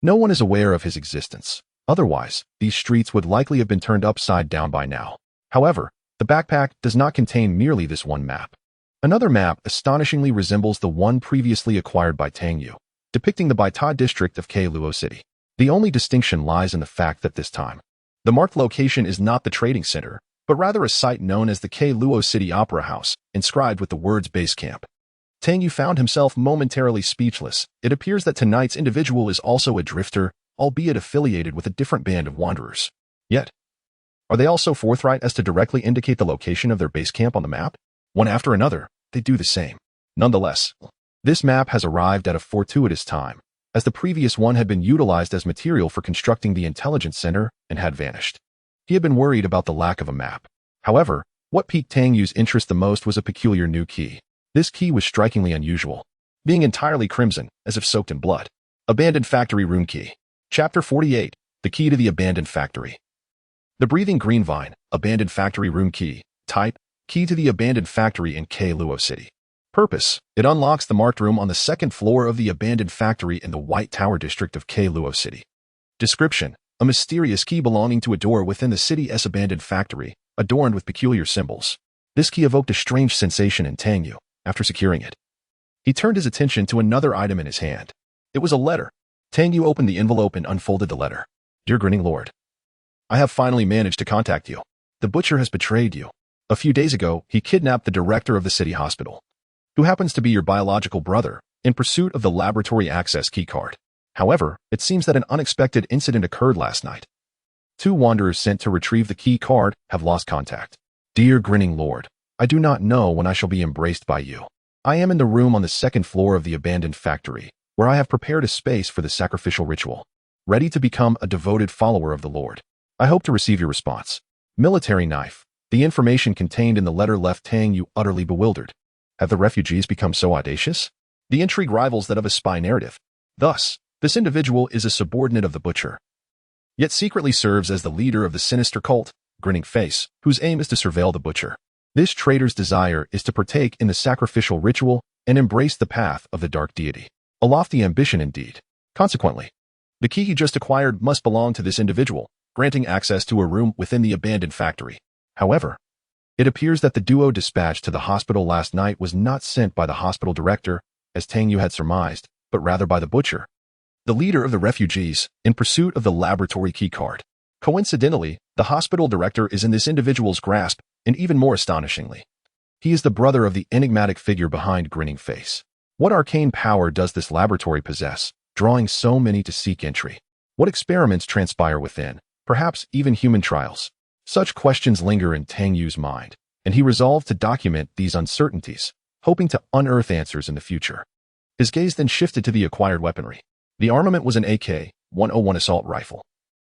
no one is aware of his existence. Otherwise, these streets would likely have been turned upside down by now. However, the backpack does not contain merely this one map. Another map astonishingly resembles the one previously acquired by Tang Yu, depicting the Baita district of Luo City. The only distinction lies in the fact that this time, the marked location is not the trading center, but rather a site known as the Luo City Opera House, inscribed with the words Base Camp. Tang Yu found himself momentarily speechless. It appears that tonight's individual is also a drifter, albeit affiliated with a different band of wanderers. Yet, are they also forthright as to directly indicate the location of their base camp on the map? One after another, they do the same. Nonetheless, this map has arrived at a fortuitous time, as the previous one had been utilized as material for constructing the intelligence center and had vanished. He had been worried about the lack of a map. However, what piqued Tang Yu's interest the most was a peculiar new key. This key was strikingly unusual, being entirely crimson, as if soaked in blood. Abandoned Factory Room Key. Chapter 48. The Key to the Abandoned Factory. The Breathing Green Vine, Abandoned Factory Room Key. Type, Key to the Abandoned Factory in Luo City. Purpose, it unlocks the marked room on the second floor of the abandoned factory in the White Tower district of Luo City. Description, a mysterious key belonging to a door within the city's abandoned factory, adorned with peculiar symbols. This key evoked a strange sensation in Tang Yu. After securing it, he turned his attention to another item in his hand. It was a letter. Tang Yu opened the envelope and unfolded the letter. Dear Grinning Lord, I have finally managed to contact you. The butcher has betrayed you. A few days ago, he kidnapped the director of the city hospital, who happens to be your biological brother, in pursuit of the laboratory access keycard. However, it seems that an unexpected incident occurred last night. 2 wanderers sent to retrieve the key card have lost contact. Dear Grinning Lord, I do not know when I shall be embraced by you. I am in the room on the second floor of the abandoned factory, where I have prepared a space for the sacrificial ritual, ready to become a devoted follower of the Lord. I hope to receive your response. Military knife. The information contained in the letter left Tang Yu utterly bewildered. Have the refugees become so audacious? The intrigue rivals that of a spy narrative. Thus, this individual is a subordinate of the butcher, yet secretly serves as the leader of the sinister cult. grinning face, whose aim is to surveil the butcher. This traitor's desire is to partake in the sacrificial ritual and embrace the path of the dark deity. A lofty ambition indeed. Consequently, the key he just acquired must belong to this individual, granting access to a room within the abandoned factory. However, it appears that the duo dispatched to the hospital last night was not sent by the hospital director, as Tang Yu had surmised, but rather by the butcher, the leader of the refugees, in pursuit of the laboratory keycard. Coincidentally, the hospital director is in this individual's grasp, and even more astonishingly, he is the brother of the enigmatic figure behind Grinning Face. What arcane power does this laboratory possess, drawing so many to seek entry? What experiments transpire within? Perhaps even human trials? Such questions linger in Tang Yu's mind, and he resolved to document these uncertainties, hoping to unearth answers in the future. His gaze then shifted to the acquired weaponry. The armament was an AK-101 assault rifle,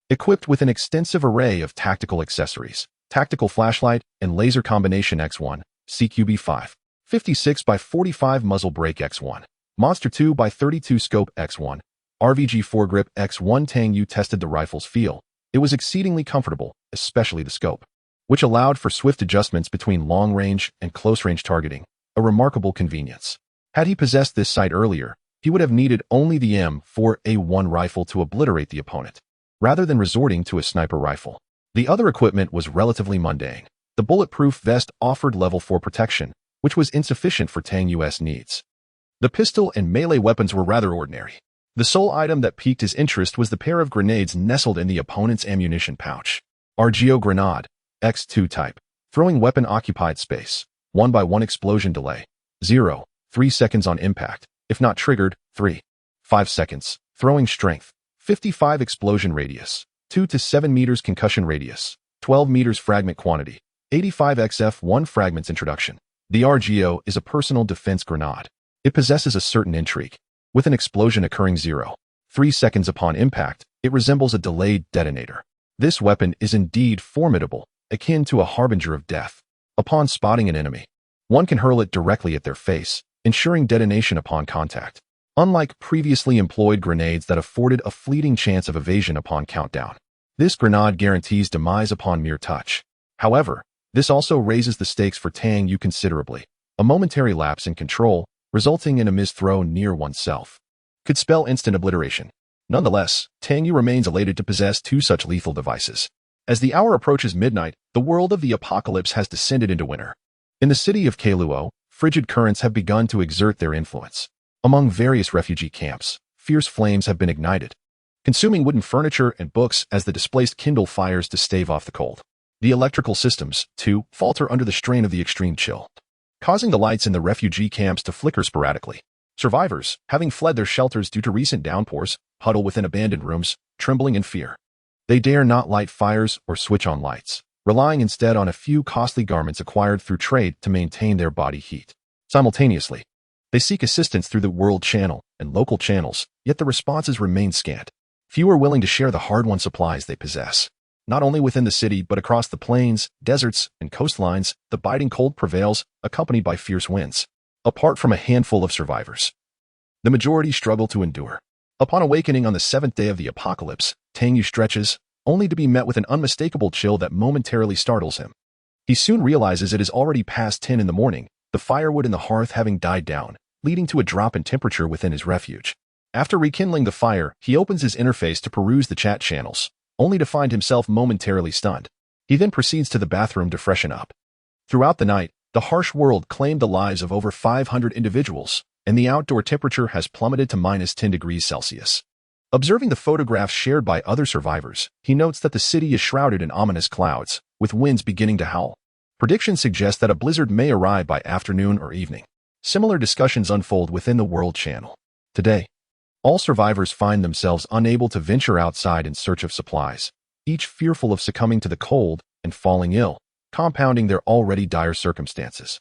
equipped with an extensive array of tactical accessories, tactical flashlight, and laser combination X1, CQB5, 56 by 45 muzzle brake X1, Monster 2 by 32 scope X1, RVG foregrip X1. Tang Yu tested the rifle's feel. It was exceedingly comfortable, especially the scope, which allowed for swift adjustments between long-range and close-range targeting, a remarkable convenience. Had he possessed this sight earlier, he would have needed only the M4A1 rifle to obliterate the opponent, rather than resorting to a sniper rifle. The other equipment was relatively mundane. The bulletproof vest offered level 4 protection, which was insufficient for Tang Yu's needs. The pistol and melee weapons were rather ordinary. The sole item that piqued his interest was the pair of grenades nestled in the opponent's ammunition pouch. Argeo grenade, X2 type. Throwing weapon occupied space. 1 by 1 explosion delay. 0. 3 seconds on impact. If not triggered, 3. 5 seconds. Throwing strength. 55 explosion radius. 2 to 7 meters concussion radius. 12 meters fragment quantity. 85 XF1 fragments introduction. The Argeo is a personal defense grenade. It possesses a certain intrigue. With an explosion occurring 0. 3 seconds upon impact, it resembles a delayed detonator. This weapon is indeed formidable, akin to a harbinger of death. Upon spotting an enemy, one can hurl it directly at their face, ensuring detonation upon contact. Unlike previously employed grenades that afforded a fleeting chance of evasion upon countdown, this grenade guarantees demise upon mere touch. However, this also raises the stakes for Tang Yu considerably. A momentary lapse in control, resulting in a misthrow near oneself, could spell instant obliteration. Nonetheless, Tang Yu remains elated to possess 2 such lethal devices. As the hour approaches midnight, the world of the apocalypse has descended into winter. In the city of Kaluo, frigid currents have begun to exert their influence. Among various refugee camps, fierce flames have been ignited, consuming wooden furniture and books as the displaced kindle fires to stave off the cold. The electrical systems, too, falter under the strain of the extreme chill, causing the lights in the refugee camps to flicker sporadically. Survivors, having fled their shelters due to recent downpours, huddle within abandoned rooms, trembling in fear. They dare not light fires or switch on lights, relying instead on a few costly garments acquired through trade to maintain their body heat. Simultaneously, they seek assistance through the world channel and local channels, yet the responses remain scant. Few are willing to share the hard-won supplies they possess. Not only within the city, but across the plains, deserts, and coastlines, the biting cold prevails, accompanied by fierce winds. Apart from a handful of survivors, the majority struggle to endure. Upon awakening on the 7th day of the apocalypse, Tang Yu stretches, only to be met with an unmistakable chill that momentarily startles him. He soon realizes it is already past 10 in the morning, the firewood in the hearth having died down, leading to a drop in temperature within his refuge. After rekindling the fire, he opens his interface to peruse the chat channels, only to find himself momentarily stunned. He then proceeds to the bathroom to freshen up. Throughout the night, the harsh world claimed the lives of over 500 individuals, and the outdoor temperature has plummeted to -10 degrees Celsius. Observing the photographs shared by other survivors, he notes that the city is shrouded in ominous clouds, with winds beginning to howl. Predictions suggest that a blizzard may arrive by afternoon or evening. Similar discussions unfold within the World Channel. Today, all survivors find themselves unable to venture outside in search of supplies, each fearful of succumbing to the cold and falling ill, compounding their already dire circumstances.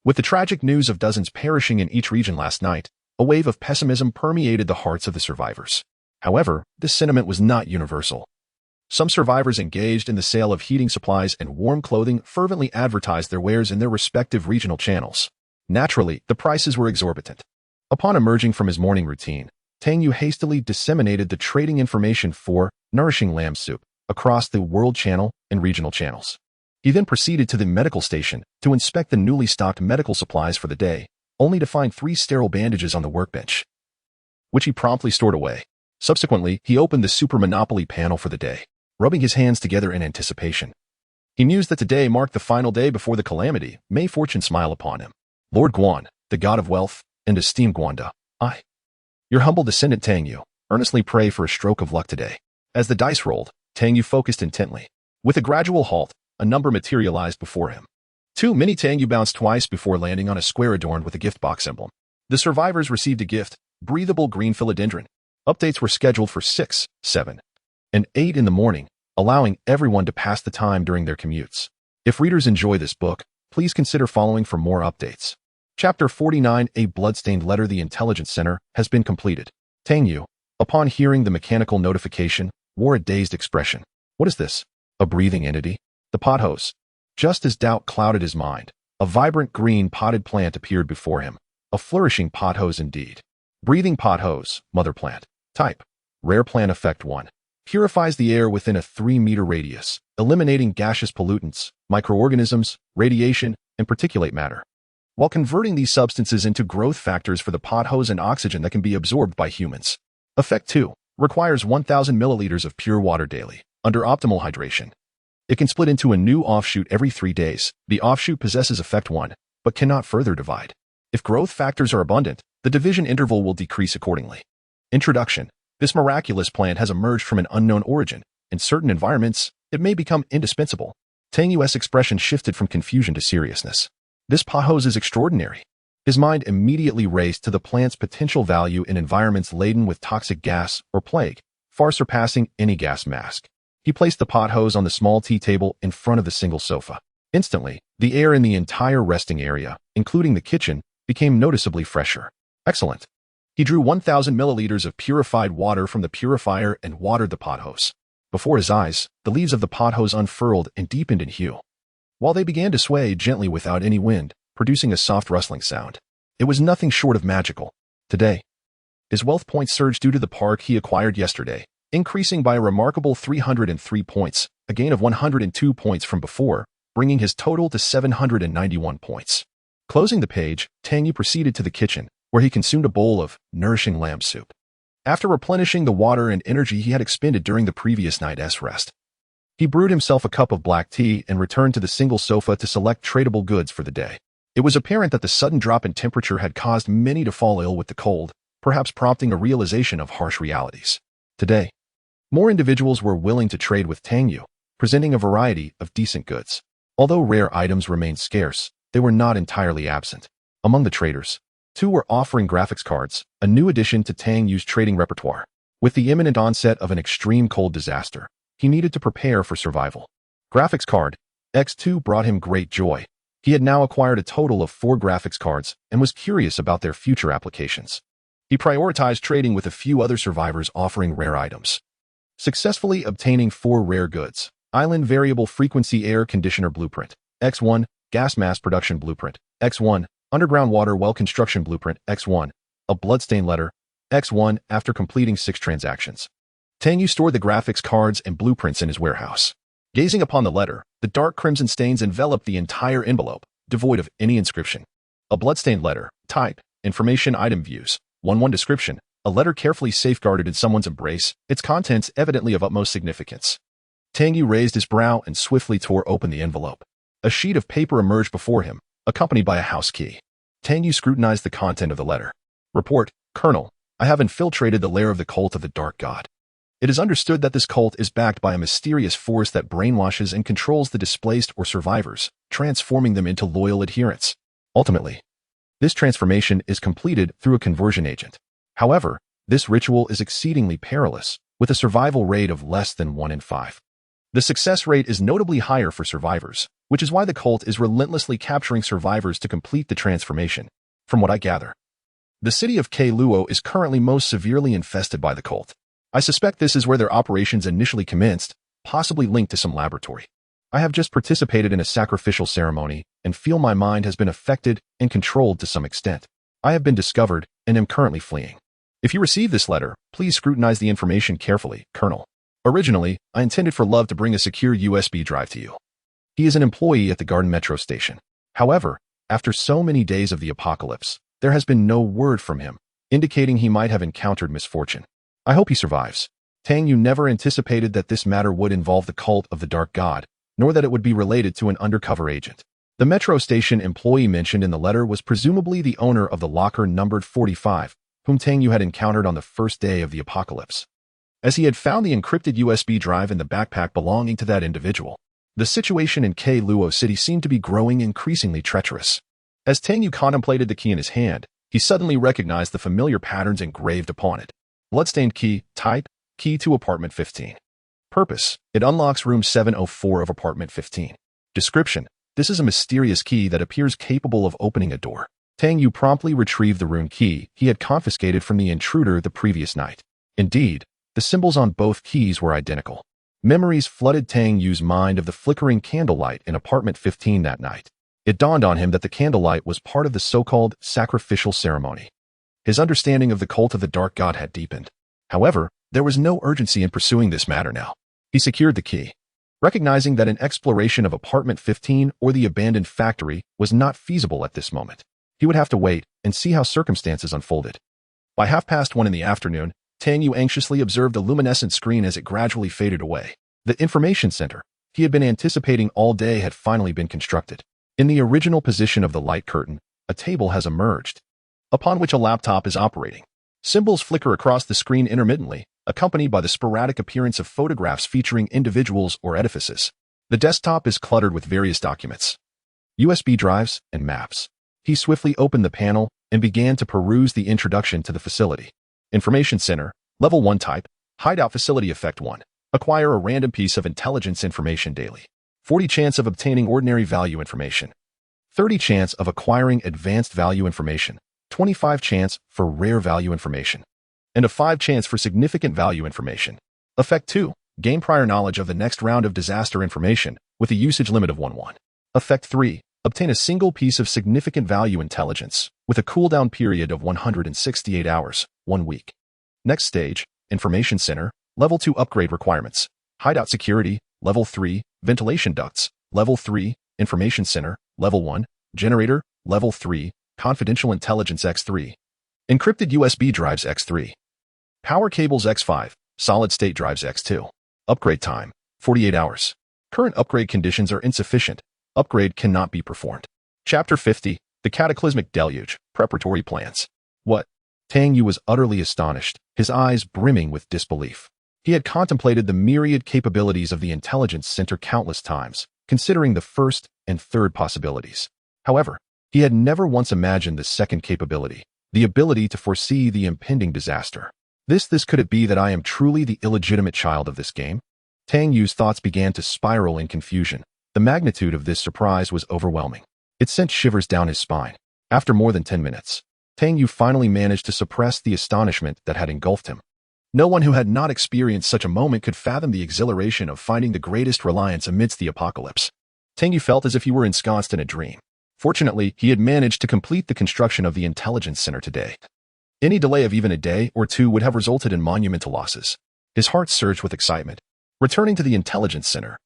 With the tragic news of dozens perishing in each region last night, a wave of pessimism permeated the hearts of the survivors. However, this sentiment was not universal. Some survivors engaged in the sale of heating supplies and warm clothing fervently advertised their wares in their respective regional channels. Naturally, the prices were exorbitant. Upon emerging from his morning routine, Tang Yu hastily disseminated the trading information for nourishing lamb soup, across the World Channel and regional channels. He then proceeded to the medical station to inspect the newly stocked medical supplies for the day, only to find 3 sterile bandages on the workbench, which he promptly stored away. Subsequently, he opened the Super Monopoly panel for the day, rubbing his hands together in anticipation. He mused that today marked the final day before the calamity. May fortune smile upon him. Lord Guan, the god of wealth, and esteemed Guanda, I, your humble descendant Tang Yu, earnestly pray for a stroke of luck today. As the dice rolled, Tang Yu focused intently. With a gradual halt, a number materialized before him. 2 mini Tang Yu bounced twice before landing on a square adorned with a gift box emblem. The survivors received a gift, breathable green philodendron. Updates were scheduled for 6, 7, and 8 in the morning, allowing everyone to pass the time during their commutes. If readers enjoy this book, please consider following for more updates. Chapter 49, A Bloodstained Letter. The Intelligence Center has been completed. Tang Yu, upon hearing the mechanical notification, wore a dazed expression. What is this? A breathing entity? The pothose. Just as doubt clouded his mind, a vibrant green potted plant appeared before him. A flourishing pothose indeed. Breathing pothose, mother plant. Type. Rare plant. Effect 1. Purifies the air within a 3-meter radius, eliminating gaseous pollutants, microorganisms, radiation, and particulate matter, while converting these substances into growth factors for the pothose and oxygen that can be absorbed by humans. Effect 2. Requires 1,000 milliliters of pure water daily, under optimal hydration. It can split into a new offshoot every 3 days. The offshoot possesses Effect 1, but cannot further divide. If growth factors are abundant, the division interval will decrease accordingly. Introduction. This miraculous plant has emerged from an unknown origin. In certain environments, it may become indispensable. Tang Yu's expression shifted from confusion to seriousness. This pothose is extraordinary. His mind immediately raced to the plant's potential value in environments laden with toxic gas or plague, far surpassing any gas mask. He placed the pothose on the small tea table in front of the single sofa. Instantly, the air in the entire resting area, including the kitchen, became noticeably fresher. Excellent. He drew 1,000 milliliters of purified water from the purifier and watered the pothose. Before his eyes, the leaves of the pothose unfurled and deepened in hue, while they began to sway gently without any wind, producing a soft rustling sound. It was nothing short of magical. Today, his wealth points surged due to the park he acquired yesterday, increasing by a remarkable 303 points, a gain of 102 points from before, bringing his total to 791 points. Closing the page, Tang Yu proceeded to the kitchen, where he consumed a bowl of nourishing lamb soup. After replenishing the water and energy he had expended during the previous night's rest, he brewed himself a cup of black tea and returned to the single sofa to select tradable goods for the day. It was apparent that the sudden drop in temperature had caused many to fall ill with the cold, perhaps prompting a realization of harsh realities. Today, more individuals were willing to trade with Tang Yu, presenting a variety of decent goods. Although rare items remained scarce, they were not entirely absent. Among the traders, 2 were offering graphics cards, a new addition to Tang Yu's trading repertoire. With the imminent onset of an extreme cold disaster, he needed to prepare for survival. Graphics card X2 brought him great joy. He had now acquired a total of 4 graphics cards and was curious about their future applications. He prioritized trading with a few other survivors offering rare items, successfully obtaining 4 rare goods. Island Variable Frequency Air Conditioner Blueprint X1, Gas Mass Production Blueprint X1, Underground Water Well Construction Blueprint X1, A Bloodstained Letter X1. After completing 6 transactions, Tang Yu stored the graphics cards and blueprints in his warehouse. Gazing upon the letter, the dark crimson stains enveloped the entire envelope, devoid of any inscription. A bloodstained letter. Type. Information item views. 1-1 description. A letter carefully safeguarded in someone's embrace, its contents evidently of utmost significance. Tang Yu raised his brow and swiftly tore open the envelope. A sheet of paper emerged before him, accompanied by a house key. Tang Yu scrutinized the content of the letter. Report, Colonel, I have infiltrated the lair of the cult of the Dark God. It is understood that this cult is backed by a mysterious force that brainwashes and controls the displaced or survivors, transforming them into loyal adherents. Ultimately, this transformation is completed through a conversion agent. However, this ritual is exceedingly perilous, with a survival rate of less than 1 in 5. The success rate is notably higher for survivors, which is why the cult is relentlessly capturing survivors to complete the transformation. From what I gather, the city of Luo is currently most severely infested by the cult. I suspect this is where their operations initially commenced, possibly linked to some laboratory. I have just participated in a sacrificial ceremony and feel my mind has been affected and controlled to some extent. I have been discovered and am currently fleeing. If you receive this letter, please scrutinize the information carefully, Colonel. Originally, I intended for Love to bring a secure USB drive to you. He is an employee at the Garden Metro station. However, after so many days of the apocalypse, there has been no word from him, indicating he might have encountered misfortune. I hope he survives. Tang Yu never anticipated that this matter would involve the cult of the Dark God, nor that it would be related to an undercover agent. The Metro station employee mentioned in the letter was presumably the owner of the locker numbered 45, whom Tang Yu had encountered on the first day of the apocalypse. As he had found the encrypted USB drive in the backpack belonging to that individual, the situation in Luo City seemed to be growing increasingly treacherous. As Tang Yu contemplated the key in his hand, he suddenly recognized the familiar patterns engraved upon it. Bloodstained key, type, key to apartment 15. Purpose, it unlocks room 704 of apartment 15. Description, this is a mysterious key that appears capable of opening a door. Tang Yu promptly retrieved the rune key he had confiscated from the intruder the previous night. Indeed, the symbols on both keys were identical. Memories flooded Tang Yu's mind of the flickering candlelight in apartment 15 that night. It dawned on him that the candlelight was part of the so-called sacrificial ceremony. His understanding of the cult of the Dark God had deepened. However, there was no urgency in pursuing this matter now. He secured the key. Recognizing that an exploration of apartment 15 or the abandoned factory was not feasible at this moment, he would have to wait and see how circumstances unfolded. By 1:30 in the afternoon, Tang Yu anxiously observed a luminescent screen as it gradually faded away. The information center he had been anticipating all day had finally been constructed. In the original position of the light curtain, a table has emerged, upon which a laptop is operating. Symbols flicker across the screen intermittently, accompanied by the sporadic appearance of photographs featuring individuals or edifices. The desktop is cluttered with various documents, USB drives, and maps. He swiftly opened the panel and began to peruse the introduction to the facility. Information Center, Level 1 Type, Hideout Facility Effect 1. Acquire a random piece of intelligence information daily. 40 chance of obtaining ordinary value information. 30 chance of acquiring advanced value information. 25 chance for rare value information. And a 5 chance for significant value information. Effect 2. Gain prior knowledge of the next round of disaster information with a usage limit of 1/1. Effect 3. Obtain a single piece of significant value intelligence with a cooldown period of 168 hours, 1 week. Next stage, Information Center, Level 2 Upgrade Requirements. Hideout Security, Level 3, Ventilation Ducts, Level 3, Information Center, Level 1, Generator, Level 3, Confidential Intelligence X3. Encrypted USB Drives X3. Power Cables X5, Solid State Drives X2. Upgrade Time, 48 hours. Current upgrade conditions are insufficient. Upgrade cannot be performed. Chapter 50, The Cataclysmic Deluge, Preparatory Plans. What? Tang Yu was utterly astonished, his eyes brimming with disbelief. He had contemplated the myriad capabilities of the intelligence center countless times, considering the first and third possibilities. However, he had never once imagined the second capability, the ability to foresee the impending disaster. This could it be that I am truly the illegitimate child of this game? Tang Yu's thoughts began to spiral in confusion. The magnitude of this surprise was overwhelming. It sent shivers down his spine. After more than 10 minutes, Tang Yu finally managed to suppress the astonishment that had engulfed him. No one who had not experienced such a moment could fathom the exhilaration of finding the greatest reliance amidst the apocalypse. Tang Yu felt as if he were ensconced in a dream. Fortunately, he had managed to complete the construction of the intelligence center today. Any delay of even a day or two would have resulted in monumental losses. His heart surged with excitement. Returning to the intelligence center,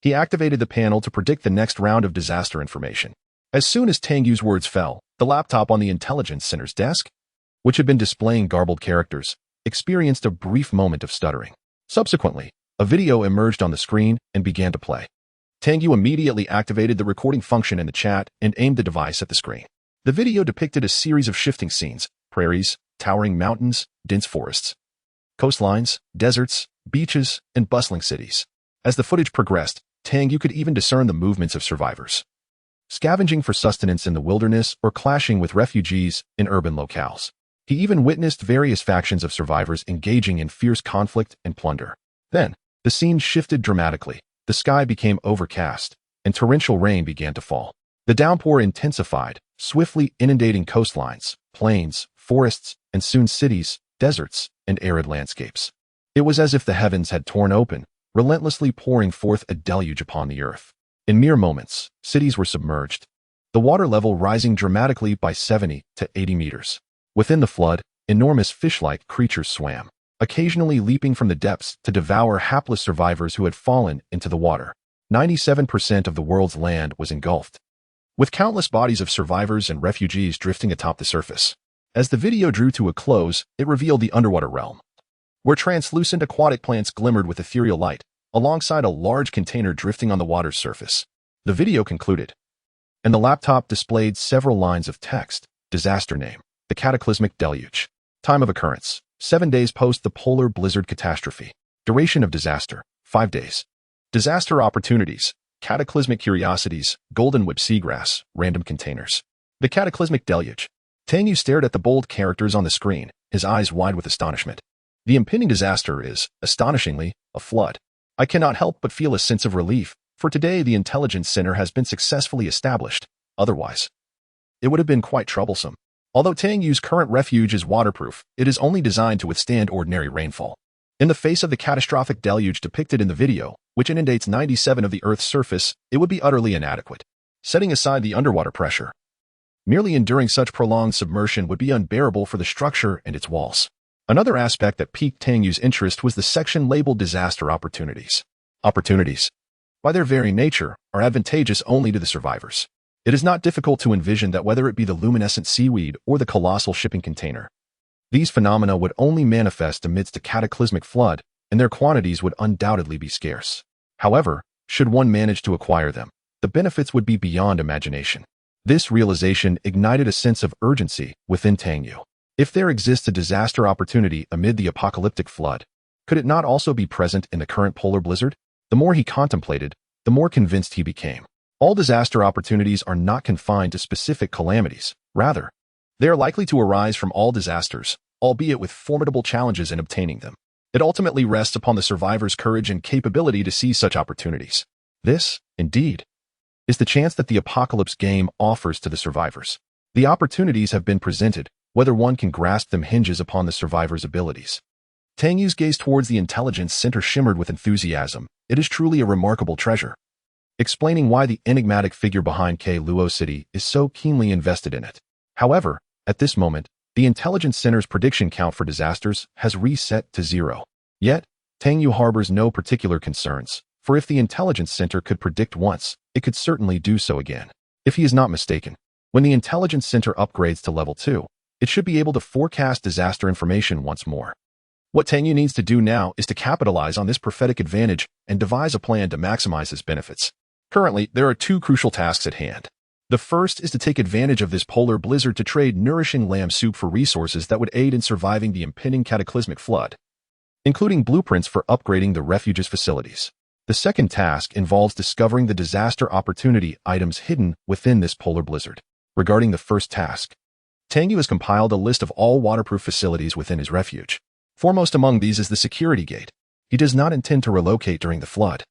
he activated the panel to predict the next round of disaster information. As soon as Tang Yu's words fell, the laptop on the intelligence center's desk, which had been displaying garbled characters, experienced a brief moment of stuttering. Subsequently, a video emerged on the screen and began to play. Tang Yu immediately activated the recording function in the chat and aimed the device at the screen. The video depicted a series of shifting scenes: prairies, towering mountains, dense forests, coastlines, deserts, beaches, and bustling cities. As the footage progressed, Tang Yu could even discern the movements of survivors, scavenging for sustenance in the wilderness or clashing with refugees in urban locales. He even witnessed various factions of survivors engaging in fierce conflict and plunder. Then, the scene shifted dramatically. The sky became overcast, and torrential rain began to fall. The downpour intensified, swiftly inundating coastlines, plains, forests, and soon cities, deserts, and arid landscapes. It was as if the heavens had torn open, relentlessly pouring forth a deluge upon the earth. In mere moments, cities were submerged, the water level rising dramatically by 70 to 80 meters. Within the flood, enormous fish-like creatures swam. occasionally leaping from the depths to devour hapless survivors who had fallen into the water. 97% of the world's land was engulfed, with countless bodies of survivors and refugees drifting atop the surface. As the video drew to a close, it revealed the underwater realm, where translucent aquatic plants glimmered with ethereal light, alongside a large container drifting on the water's surface. The video concluded, and the laptop displayed several lines of text. Disaster name: the cataclysmic deluge. Time of occurrence: 7 days post the polar blizzard catastrophe. Duration of disaster: 5 days. Disaster opportunities: cataclysmic curiosities, golden whip seagrass, random containers. The cataclysmic deluge. Tang Yu stared at the bold characters on the screen, his eyes wide with astonishment. The impending disaster is, astonishingly, a flood. I cannot help but feel a sense of relief, for today the intelligence center has been successfully established. Otherwise, it would have been quite troublesome. Although Tang Yu's current refuge is waterproof, it is only designed to withstand ordinary rainfall. In the face of the catastrophic deluge depicted in the video, which inundates 97% of the Earth's surface, it would be utterly inadequate. Setting aside the underwater pressure, merely enduring such prolonged submersion would be unbearable for the structure and its walls. Another aspect that piqued Tang Yu's interest was the section labeled Disaster Opportunities. Opportunities, by their very nature, are advantageous only to the survivors. It is not difficult to envision that whether it be the luminescent seaweed or the colossal shipping container, these phenomena would only manifest amidst a cataclysmic flood, and their quantities would undoubtedly be scarce. However, should one manage to acquire them, the benefits would be beyond imagination. This realization ignited a sense of urgency within Tang Yu. If there exists a disaster opportunity amid the apocalyptic flood, could it not also be present in the current polar blizzard? The more he contemplated, the more convinced he became. All disaster opportunities are not confined to specific calamities. Rather, they are likely to arise from all disasters, albeit with formidable challenges in obtaining them. It ultimately rests upon the survivor's courage and capability to seize such opportunities. This, indeed, is the chance that the apocalypse game offers to the survivors. The opportunities have been presented. Whether one can grasp them hinges upon the survivor's abilities. Tang Yu's gaze towards the intelligence center shimmered with enthusiasm. It is truly a remarkable treasure, explaining why the enigmatic figure behind K. Luo City is so keenly invested in it. However, at this moment, the intelligence center's prediction count for disasters has reset to 0. Yet, Tang Yu harbors no particular concerns, for if the intelligence center could predict once, it could certainly do so again. If he is not mistaken, when the intelligence center upgrades to level 2, it should be able to forecast disaster information once more. What Tang Yu needs to do now is to capitalize on this prophetic advantage and devise a plan to maximize its benefits. Currently, there are 2 crucial tasks at hand. The first is to take advantage of this polar blizzard to trade nourishing lamb soup for resources that would aid in surviving the impending cataclysmic flood, including blueprints for upgrading the refuge's facilities. The second task involves discovering the disaster opportunity items hidden within this polar blizzard. Regarding the first task, Tang Yu has compiled a list of all waterproof facilities within his refuge. Foremost among these is the security gate. He does not intend to relocate during the flood.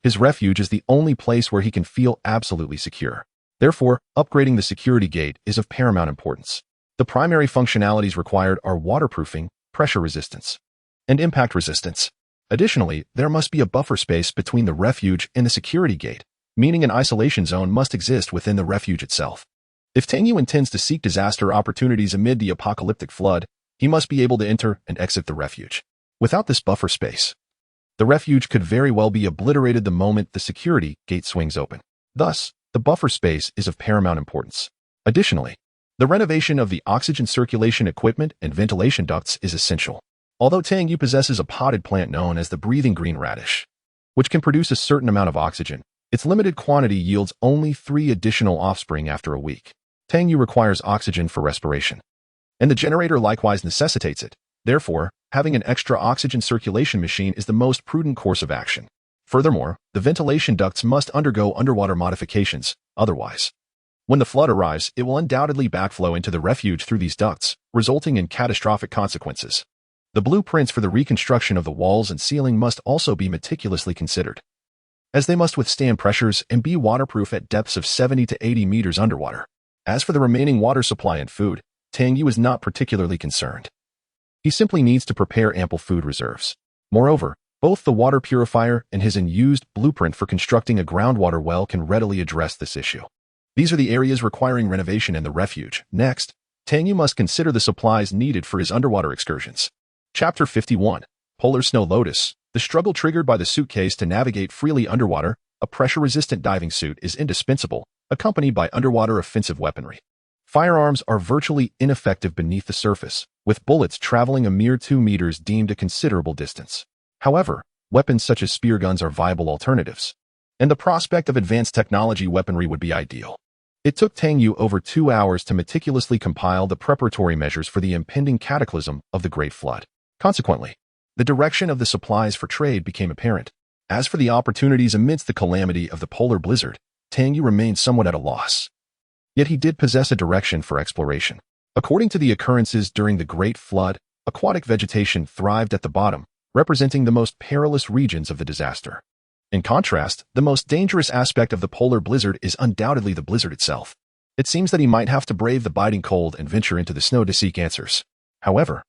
His refuge is the only place where he can feel absolutely secure. Therefore, upgrading the security gate is of paramount importance. The primary functionalities required are waterproofing, pressure resistance, and impact resistance. Additionally, there must be a buffer space between the refuge and the security gate, meaning an isolation zone must exist within the refuge itself. If Tang Yu intends to seek disaster opportunities amid the apocalyptic flood, he must be able to enter and exit the refuge. Without this buffer space, the refuge could very well be obliterated the moment the security gate swings open. Thus, the buffer space is of paramount importance. Additionally, the renovation of the oxygen circulation equipment and ventilation ducts is essential. Although Tang Yu possesses a potted plant known as the breathing green radish, which can produce a certain amount of oxygen, its limited quantity yields only 3 additional offspring after a week. Tang Yu requires oxygen for respiration, and the generator likewise necessitates it. Therefore, having an extra oxygen circulation machine is the most prudent course of action. Furthermore, the ventilation ducts must undergo underwater modifications. Otherwise, when the flood arrives, it will undoubtedly backflow into the refuge through these ducts, resulting in catastrophic consequences. The blueprints for the reconstruction of the walls and ceiling must also be meticulously considered, as they must withstand pressures and be waterproof at depths of 70 to 80 meters underwater. As for the remaining water supply and food, Tang Yu is not particularly concerned. He simply needs to prepare ample food reserves. Moreover, both the water purifier and his unused blueprint for constructing a groundwater well can readily address this issue. These are the areas requiring renovation in the refuge. Next, Tang Yu must consider the supplies needed for his underwater excursions. Chapter 51. Polar Snow Lotus. The struggle triggered by the suitcase to navigate freely underwater. A pressure-resistant diving suit is indispensable, accompanied by underwater offensive weaponry. Firearms are virtually ineffective beneath the surface, with bullets traveling a mere 2 meters deemed a considerable distance. However, weapons such as spear guns are viable alternatives, and the prospect of advanced technology weaponry would be ideal. It took Tang Yu over 2 hours to meticulously compile the preparatory measures for the impending cataclysm of the Great Flood. Consequently, the direction of the supplies for trade became apparent. As for the opportunities amidst the calamity of the polar blizzard, Tang Yu remained somewhat at a loss. Yet he did possess a direction for exploration. According to the occurrences during the Great Flood, aquatic vegetation thrived at the bottom, representing the most perilous regions of the disaster. In contrast, the most dangerous aspect of the polar blizzard is undoubtedly the blizzard itself. It seems that he might have to brave the biting cold and venture into the snow to seek answers. However,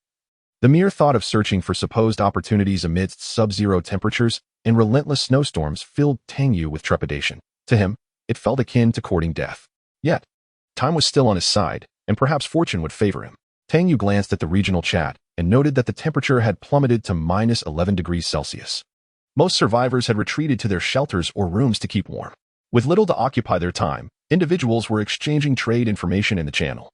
the mere thought of searching for supposed opportunities amidst sub-zero temperatures and relentless snowstorms filled Tang Yu with trepidation. To him, it felt akin to courting death. Yet, time was still on his side, and perhaps fortune would favor him. Tang Yu glanced at the regional chat and noted that the temperature had plummeted to minus 11 degrees Celsius. Most survivors had retreated to their shelters or rooms to keep warm. With little to occupy their time, individuals were exchanging trade information in the channel,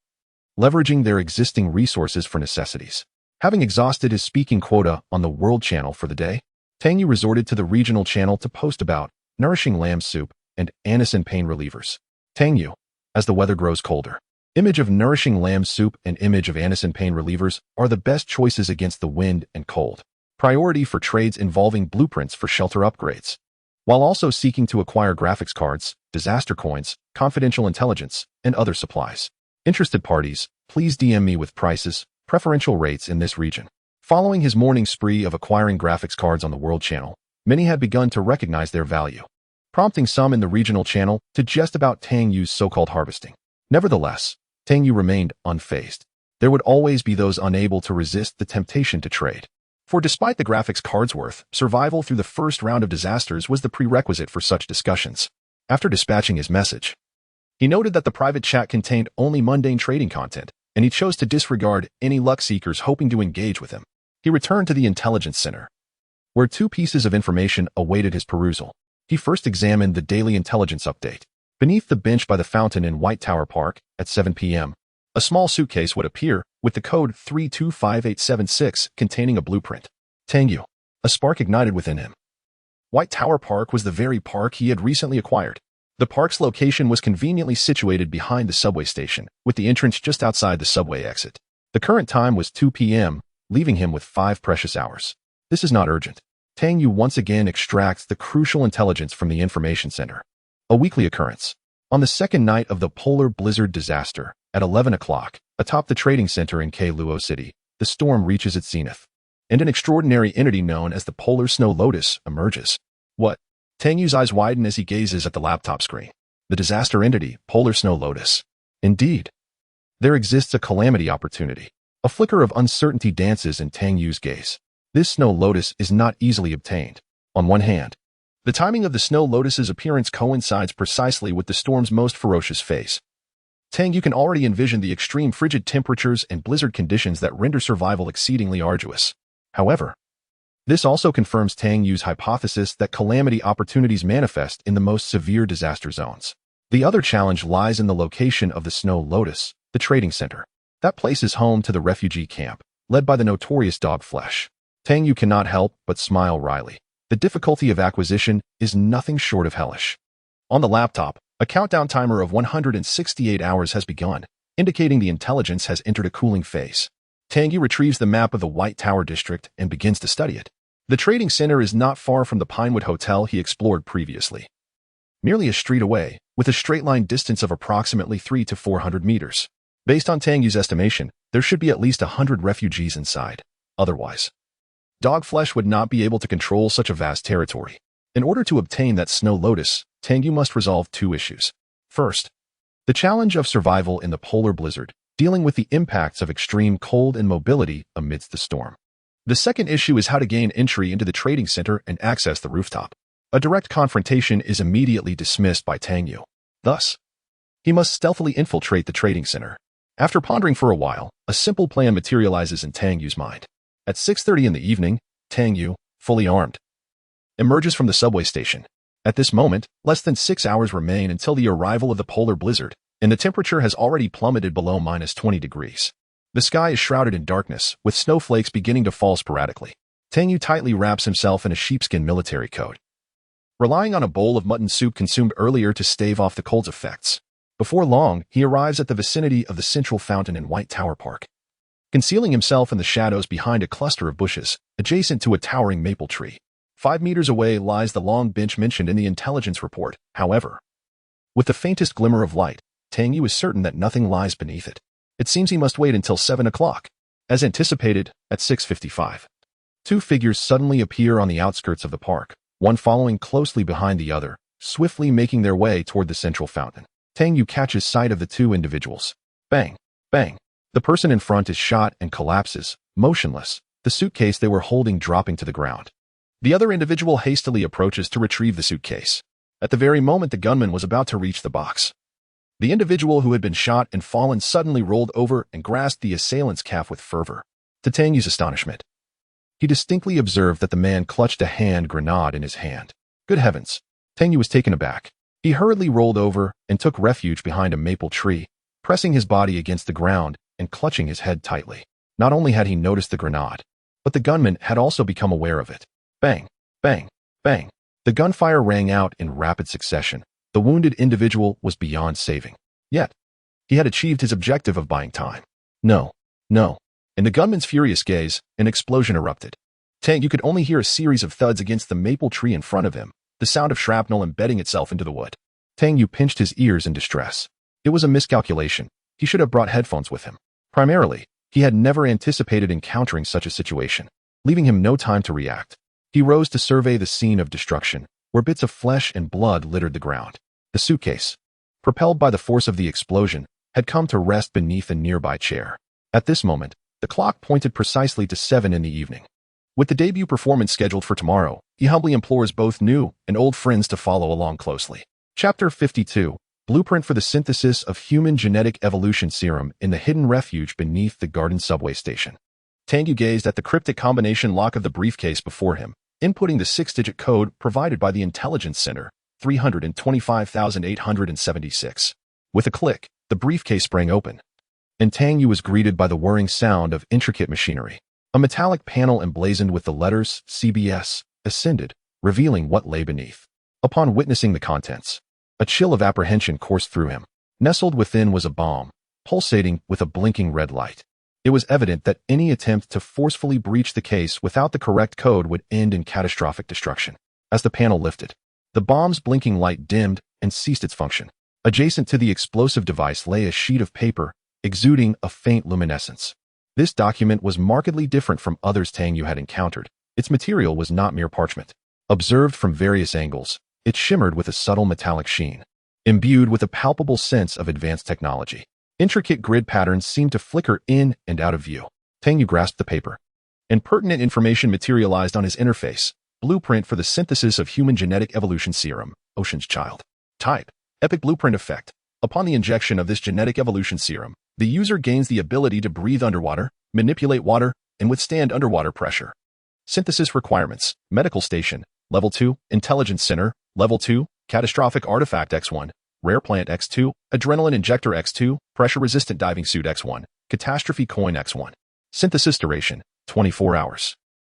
leveraging their existing resources for necessities. Having exhausted his speaking quota on the World Channel for the day, Tang Yu resorted to the regional channel to post about nourishing lamb soup and anise and pain relievers. Tang Yu, as the weather grows colder. Image of nourishing lamb soup and image of anise and pain relievers are the best choices against the wind and cold. Priority for trades involving blueprints for shelter upgrades, while also seeking to acquire graphics cards, disaster coins, confidential intelligence, and other supplies. Interested parties, please DM me with prices, preferential rates in this region. Following his morning spree of acquiring graphics cards on the World Channel, many had begun to recognize their value, prompting some in the regional channel to jest about Tang Yu's so-called harvesting. Nevertheless, Tang Yu remained unfazed. There would always be those unable to resist the temptation to trade. For despite the graphics card's worth, survival through the first round of disasters was the prerequisite for such discussions. After dispatching his message, he noted that the private chat contained only mundane trading content, and he chose to disregard any luck seekers hoping to engage with him. He returned to the intelligence center, where 2 pieces of information awaited his perusal. He first examined the daily intelligence update. Beneath the bench by the fountain in White Tower Park, at 7 p.m., a small suitcase would appear with the code 325876 containing a blueprint. Tang Yu. A spark ignited within him. White Tower Park was the very park he had recently acquired. The park's location was conveniently situated behind the subway station, with the entrance just outside the subway exit. The current time was 2 p.m., leaving him with 5 precious hours. This is not urgent. Tang Yu once again extracts the crucial intelligence from the information center. A weekly occurrence. On the second night of the polar blizzard disaster, at 11 o'clock, atop the trading center in Luo City, the storm reaches its zenith, and an extraordinary entity known as the Polar Snow Lotus emerges. What? Tang Yu's eyes widen as he gazes at the laptop screen. The disaster entity, Polar Snow Lotus. Indeed, there exists a calamity opportunity. A flicker of uncertainty dances in Tang Yu's gaze. This Snow Lotus is not easily obtained. On one hand, the timing of the Snow Lotus's appearance coincides precisely with the storm's most ferocious phase. Tang Yu can already envision the extreme frigid temperatures and blizzard conditions that render survival exceedingly arduous. However, this also confirms Tang Yu's hypothesis that calamity opportunities manifest in the most severe disaster zones. The other challenge lies in the location of the Snow Lotus, the trading center. That place is home to the refugee camp, led by the notorious Dog Flesh. Tang Yu cannot help but smile wryly. The difficulty of acquisition is nothing short of hellish. On the laptop, a countdown timer of 168 hours has begun, indicating the intelligence has entered a cooling phase. Tang Yu retrieves the map of the White Tower district and begins to study it. The trading center is not far from the Pinewood Hotel he explored previously. Merely a street away, with a straight-line distance of approximately 300 to 400 meters. Based on Tang Yu's estimation, there should be at least 100 refugees inside. Otherwise, Dog Flesh would not be able to control such a vast territory. In order to obtain that Snow Lotus, Tang Yu must resolve 2 issues. First, the challenge of survival in the polar blizzard, dealing with the impacts of extreme cold and mobility amidst the storm. The second issue is how to gain entry into the trading center and access the rooftop. A direct confrontation is immediately dismissed by Tang Yu. Thus, he must stealthily infiltrate the trading center. After pondering for a while, a simple plan materializes in Tang Yu's mind. At 6:30 in the evening, Tang Yu, fully armed, emerges from the subway station. At this moment, less than 6 hours remain until the arrival of the polar blizzard, and the temperature has already plummeted below -20 degrees. The sky is shrouded in darkness, with snowflakes beginning to fall sporadically. Tang Yu tightly wraps himself in a sheepskin military coat, relying on a bowl of mutton soup consumed earlier to stave off the cold's effects. Before long, he arrives at the vicinity of the central fountain in White Tower Park, concealing himself in the shadows behind a cluster of bushes, adjacent to a towering maple tree. 5 meters away lies the long bench mentioned in the intelligence report. However, with the faintest glimmer of light, Tang Yu is certain that nothing lies beneath it. It seems he must wait until 7 o'clock. As anticipated, at 6:55, 2 figures suddenly appear on the outskirts of the park, one following closely behind the other, swiftly making their way toward the central fountain. Tang Yu catches sight of the 2 individuals. Bang! Bang! The person in front is shot and collapses, motionless, the suitcase they were holding dropping to the ground. The other individual hastily approaches to retrieve the suitcase. At the very moment the gunman was about to reach the box, the individual who had been shot and fallen suddenly rolled over and grasped the assailant's calf with fervor. To Tang Yu's astonishment, he distinctly observed that the man clutched a hand grenade in his hand. Good heavens! Tang Yu was taken aback. He hurriedly rolled over and took refuge behind a maple tree, pressing his body against the ground and clutching his head tightly. Not only had he noticed the grenade, but the gunman had also become aware of it. Bang! Bang! Bang! The gunfire rang out in rapid succession. The wounded individual was beyond saving. Yet, he had achieved his objective of buying time. No, no. In the gunman's furious gaze, an explosion erupted. Tang Yu could only hear a series of thuds against the maple tree in front of him, the sound of shrapnel embedding itself into the wood. Tang Yu pinched his ears in distress. It was a miscalculation. He should have brought headphones with him. Primarily, he had never anticipated encountering such a situation, leaving him no time to react. He rose to survey the scene of destruction, where bits of flesh and blood littered the ground. The suitcase, propelled by the force of the explosion, had come to rest beneath a nearby chair. At this moment, the clock pointed precisely to 7 in the evening. With the debut performance scheduled for tomorrow, he humbly implores both new and old friends to follow along closely. Chapter 52, Blueprint for the Synthesis of Human Genetic Evolution Serum in the Hidden Refuge Beneath the Garden Subway Station. Tang Yu gazed at the cryptic combination lock of the briefcase before him, inputting the 6-digit code provided by the Intelligence Center, 325,876. With a click, the briefcase sprang open, and Tang Yu was greeted by the whirring sound of intricate machinery. A metallic panel emblazoned with the letters CBS ascended, revealing what lay beneath. Upon witnessing the contents, a chill of apprehension coursed through him. Nestled within was a bomb, pulsating with a blinking red light. It was evident that any attempt to forcefully breach the case without the correct code would end in catastrophic destruction. As the panel lifted, the bomb's blinking light dimmed and ceased its function. Adjacent to the explosive device lay a sheet of paper, exuding a faint luminescence. This document was markedly different from others Tang Yu had encountered. Its material was not mere parchment. Observed from various angles, it shimmered with a subtle metallic sheen, imbued with a palpable sense of advanced technology. Intricate grid patterns seemed to flicker in and out of view. Tang Yu grasped the paper, and pertinent information materialized on his interface. Blueprint for the Synthesis of Human Genetic Evolution Serum, Ocean's Child. Type: Epic Blueprint Effect. Upon the injection of this genetic evolution serum, the user gains the ability to breathe underwater, manipulate water, and withstand underwater pressure. Synthesis requirements: Medical Station, Level 2, Intelligence Center, Level 2, Catastrophic Artifact X1, Rare Plant X2, Adrenaline Injector X2, Pressure-Resistant Diving Suit X1, Catastrophe Coin X1. Synthesis duration: 24 hours.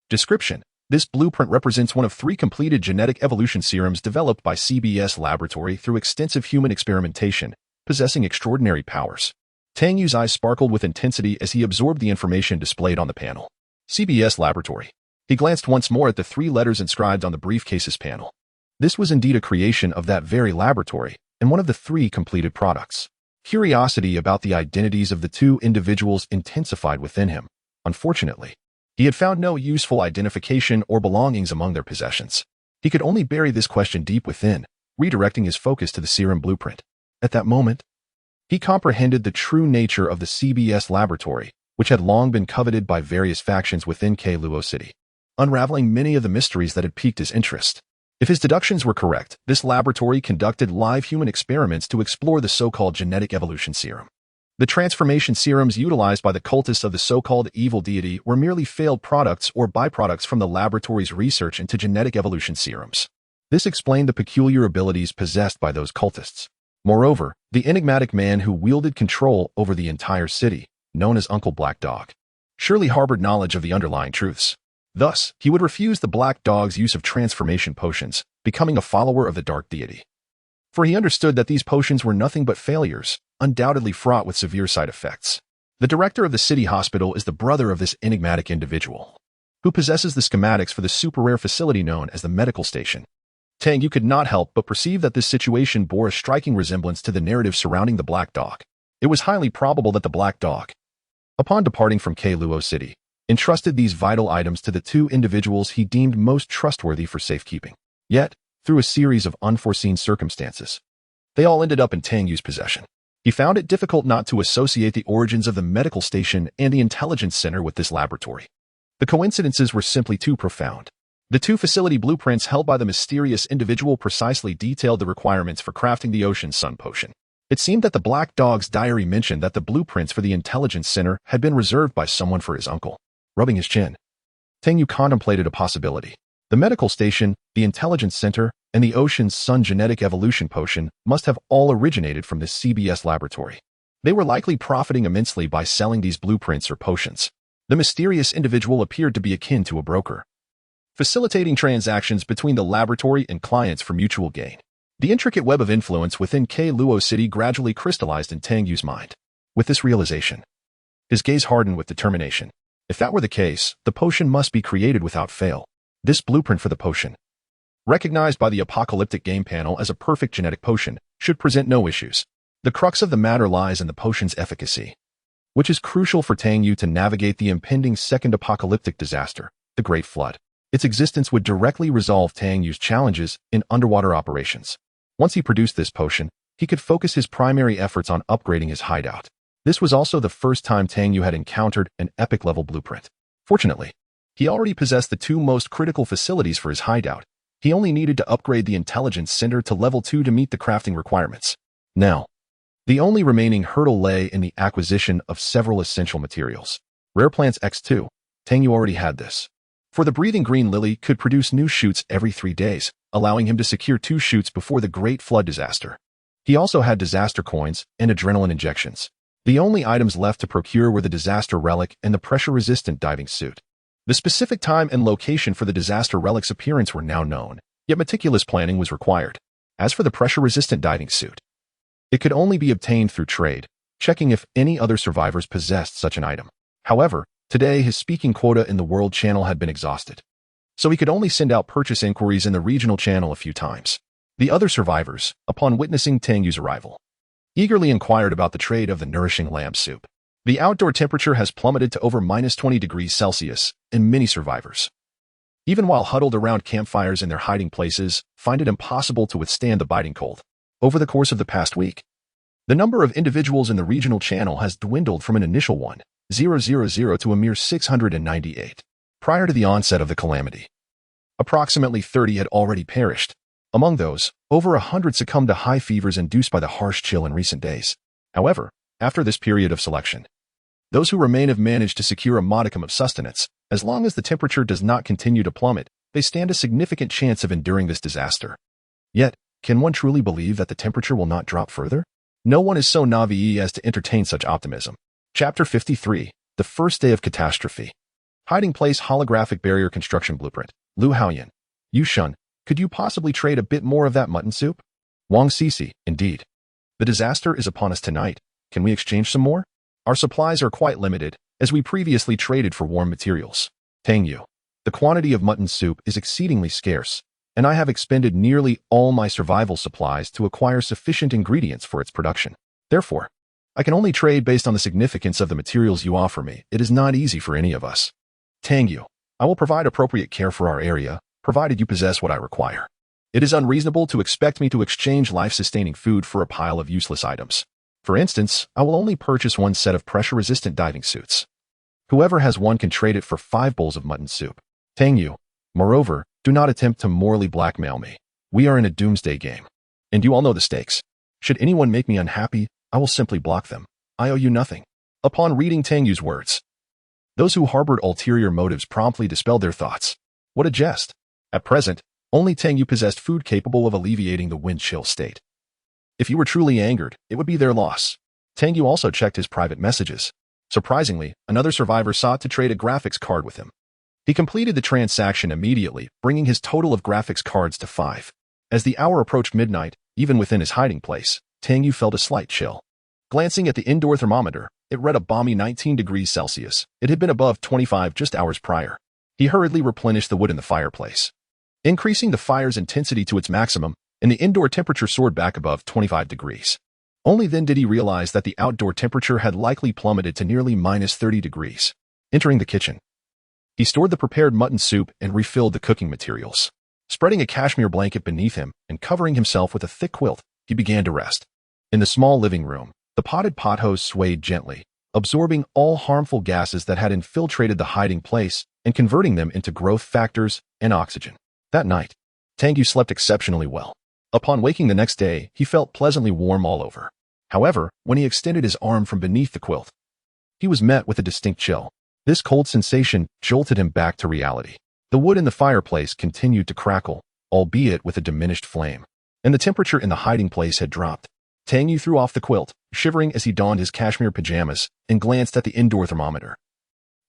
Description: This blueprint represents one of 3 completed genetic evolution serums developed by CBS Laboratory through extensive human experimentation, possessing extraordinary powers. Tang Yu's eyes sparkled with intensity as he absorbed the information displayed on the panel. CBS Laboratory. He glanced once more at the 3 letters inscribed on the briefcase's panel. This was indeed a creation of that very laboratory, and one of the 3 completed products. Curiosity about the identities of the 2 individuals intensified within him. Unfortunately, he had found no useful identification or belongings among their possessions. He could only bury this question deep within, redirecting his focus to the serum blueprint. At that moment, he comprehended the true nature of the CBS laboratory, which had long been coveted by various factions within Luo City, unraveling many of the mysteries that had piqued his interest. If his deductions were correct, this laboratory conducted live human experiments to explore the so-called genetic evolution serum. The transformation serums utilized by the cultists of the so-called evil deity were merely failed products or byproducts from the laboratory's research into genetic evolution serums. This explained the peculiar abilities possessed by those cultists. Moreover, the enigmatic man who wielded control over the entire city, known as Uncle Black Dog, surely harbored knowledge of the underlying truths. Thus, he would refuse the Black Dog's use of transformation potions, becoming a follower of the dark deity. For he understood that these potions were nothing but failures, undoubtedly fraught with severe side effects. The director of the city hospital is the brother of this enigmatic individual, who possesses the schematics for the super-rare facility known as the medical station. Tang Yu could not help but perceive that this situation bore a striking resemblance to the narrative surrounding the Black Dog. It was highly probable that the Black Dog, upon departing from Luo City, entrusted these vital items to the two individuals he deemed most trustworthy for safekeeping. Yet, through a series of unforeseen circumstances, they all ended up in Tang Yu's possession. He found it difficult not to associate the origins of the medical station and the intelligence center with this laboratory. The coincidences were simply too profound. The two facility blueprints held by the mysterious individual precisely detailed the requirements for crafting the Ocean Sun Potion. It seemed that the Black Dog's diary mentioned that the blueprints for the intelligence center had been reserved by someone for his uncle. Rubbing his chin, Tang Yu contemplated a possibility. The medical station, the intelligence center, and the Ocean Sun genetic evolution potion must have all originated from this CBS laboratory. They were likely profiting immensely by selling these blueprints or potions. The mysterious individual appeared to be akin to a broker, facilitating transactions between the laboratory and clients for mutual gain. The intricate web of influence within Luo City gradually crystallized in Tang Yu's mind. With this realization, his gaze hardened with determination. If that were the case, the potion must be created without fail. This blueprint for the potion, recognized by the apocalyptic game panel as a perfect genetic potion, should present no issues. The crux of the matter lies in the potion's efficacy, which is crucial for Tang Yu to navigate the impending second apocalyptic disaster, the Great Flood. Its existence would directly resolve Tang Yu's challenges in underwater operations. Once he produced this potion, he could focus his primary efforts on upgrading his hideout. This was also the first time Tang Yu had encountered an epic-level blueprint. Fortunately, he already possessed the two most critical facilities for his hideout. He only needed to upgrade the intelligence center to level 2 to meet the crafting requirements. Now, the only remaining hurdle lay in the acquisition of several essential materials. Rare plants X2. Tang Yu already had this. For the breathing green lily could produce new shoots every 3 days, allowing him to secure 2 shoots before the Great Flood disaster. He also had disaster coins and adrenaline injections. The only items left to procure were the disaster relic and the pressure-resistant diving suit. The specific time and location for the disaster relic's appearance were now known, yet meticulous planning was required. As for the pressure-resistant diving suit, it could only be obtained through trade, checking if any other survivors possessed such an item. However, today his speaking quota in the world channel had been exhausted, so he could only send out purchase inquiries in the regional channel a few times. The other survivors, upon witnessing Tang Yu's arrival, eagerly inquired about the trade of the nourishing lamb soup. The outdoor temperature has plummeted to over -20 degrees Celsius, and many survivors, even while huddled around campfires in their hiding places, find it impossible to withstand the biting cold. Over the course of the past week, the number of individuals in the regional channel has dwindled from an initial 1,000 to a mere 698. Prior to the onset of the calamity, approximately 30 had already perished. Among those, over 100 succumbed to high fevers induced by the harsh chill in recent days. However, after this period of selection, those who remain have managed to secure a modicum of sustenance. As long as the temperature does not continue to plummet, they stand a significant chance of enduring this disaster. Yet, can one truly believe that the temperature will not drop further? No one is so naive as to entertain such optimism. Chapter 53, The First Day of Catastrophe. Hiding Place Holographic Barrier Construction Blueprint. Lu Haoyan. Yu Shun, could you possibly trade a bit more of that mutton soup? Wang Sisi, indeed. The disaster is upon us tonight. Can we exchange some more? Our supplies are quite limited, as we previously traded for warm materials. Tang Yu. The quantity of mutton soup is exceedingly scarce, and I have expended nearly all my survival supplies to acquire sufficient ingredients for its production. Therefore, I can only trade based on the significance of the materials you offer me. It is not easy for any of us. Tang Yu. I will provide appropriate care for our area, provided you possess what I require. It is unreasonable to expect me to exchange life-sustaining food for a pile of useless items. For instance, I will only purchase 1 set of pressure-resistant diving suits. Whoever has one can trade it for 5 bowls of mutton soup. Tang Yu. Moreover, do not attempt to morally blackmail me. We are in a doomsday game, and you all know the stakes. Should anyone make me unhappy, I will simply block them. I owe you nothing. Upon reading Tang Yu's words, those who harbored ulterior motives promptly dispelled their thoughts. What a jest. At present, only Tang Yu possessed food capable of alleviating the wind chill state. If you were truly angered, it would be their loss. Tang Yu also checked his private messages. Surprisingly, another survivor sought to trade a graphics card with him. He completed the transaction immediately, bringing his total of graphics cards to 5. As the hour approached midnight, even within his hiding place, Tang Yu felt a slight chill. Glancing at the indoor thermometer, it read a balmy 19 degrees Celsius. It had been above 25 just hours prior. He hurriedly replenished the wood in the fireplace, increasing the fire's intensity to its maximum, and the indoor temperature soared back above 25 degrees. Only then did he realize that the outdoor temperature had likely plummeted to nearly minus 30 degrees. Entering the kitchen, he stored the prepared mutton soup and refilled the cooking materials. Spreading a cashmere blanket beneath him and covering himself with a thick quilt, he began to rest. In the small living room, the potted pot hose swayed gently, absorbing all harmful gases that had infiltrated the hiding place and converting them into growth factors and oxygen. That night, Tang Yu slept exceptionally well. Upon waking the next day, he felt pleasantly warm all over. However, when he extended his arm from beneath the quilt, he was met with a distinct chill. This cold sensation jolted him back to reality. The wood in the fireplace continued to crackle, albeit with a diminished flame, and the temperature in the hiding place had dropped. Tang Yu threw off the quilt, shivering as he donned his cashmere pajamas and glanced at the indoor thermometer,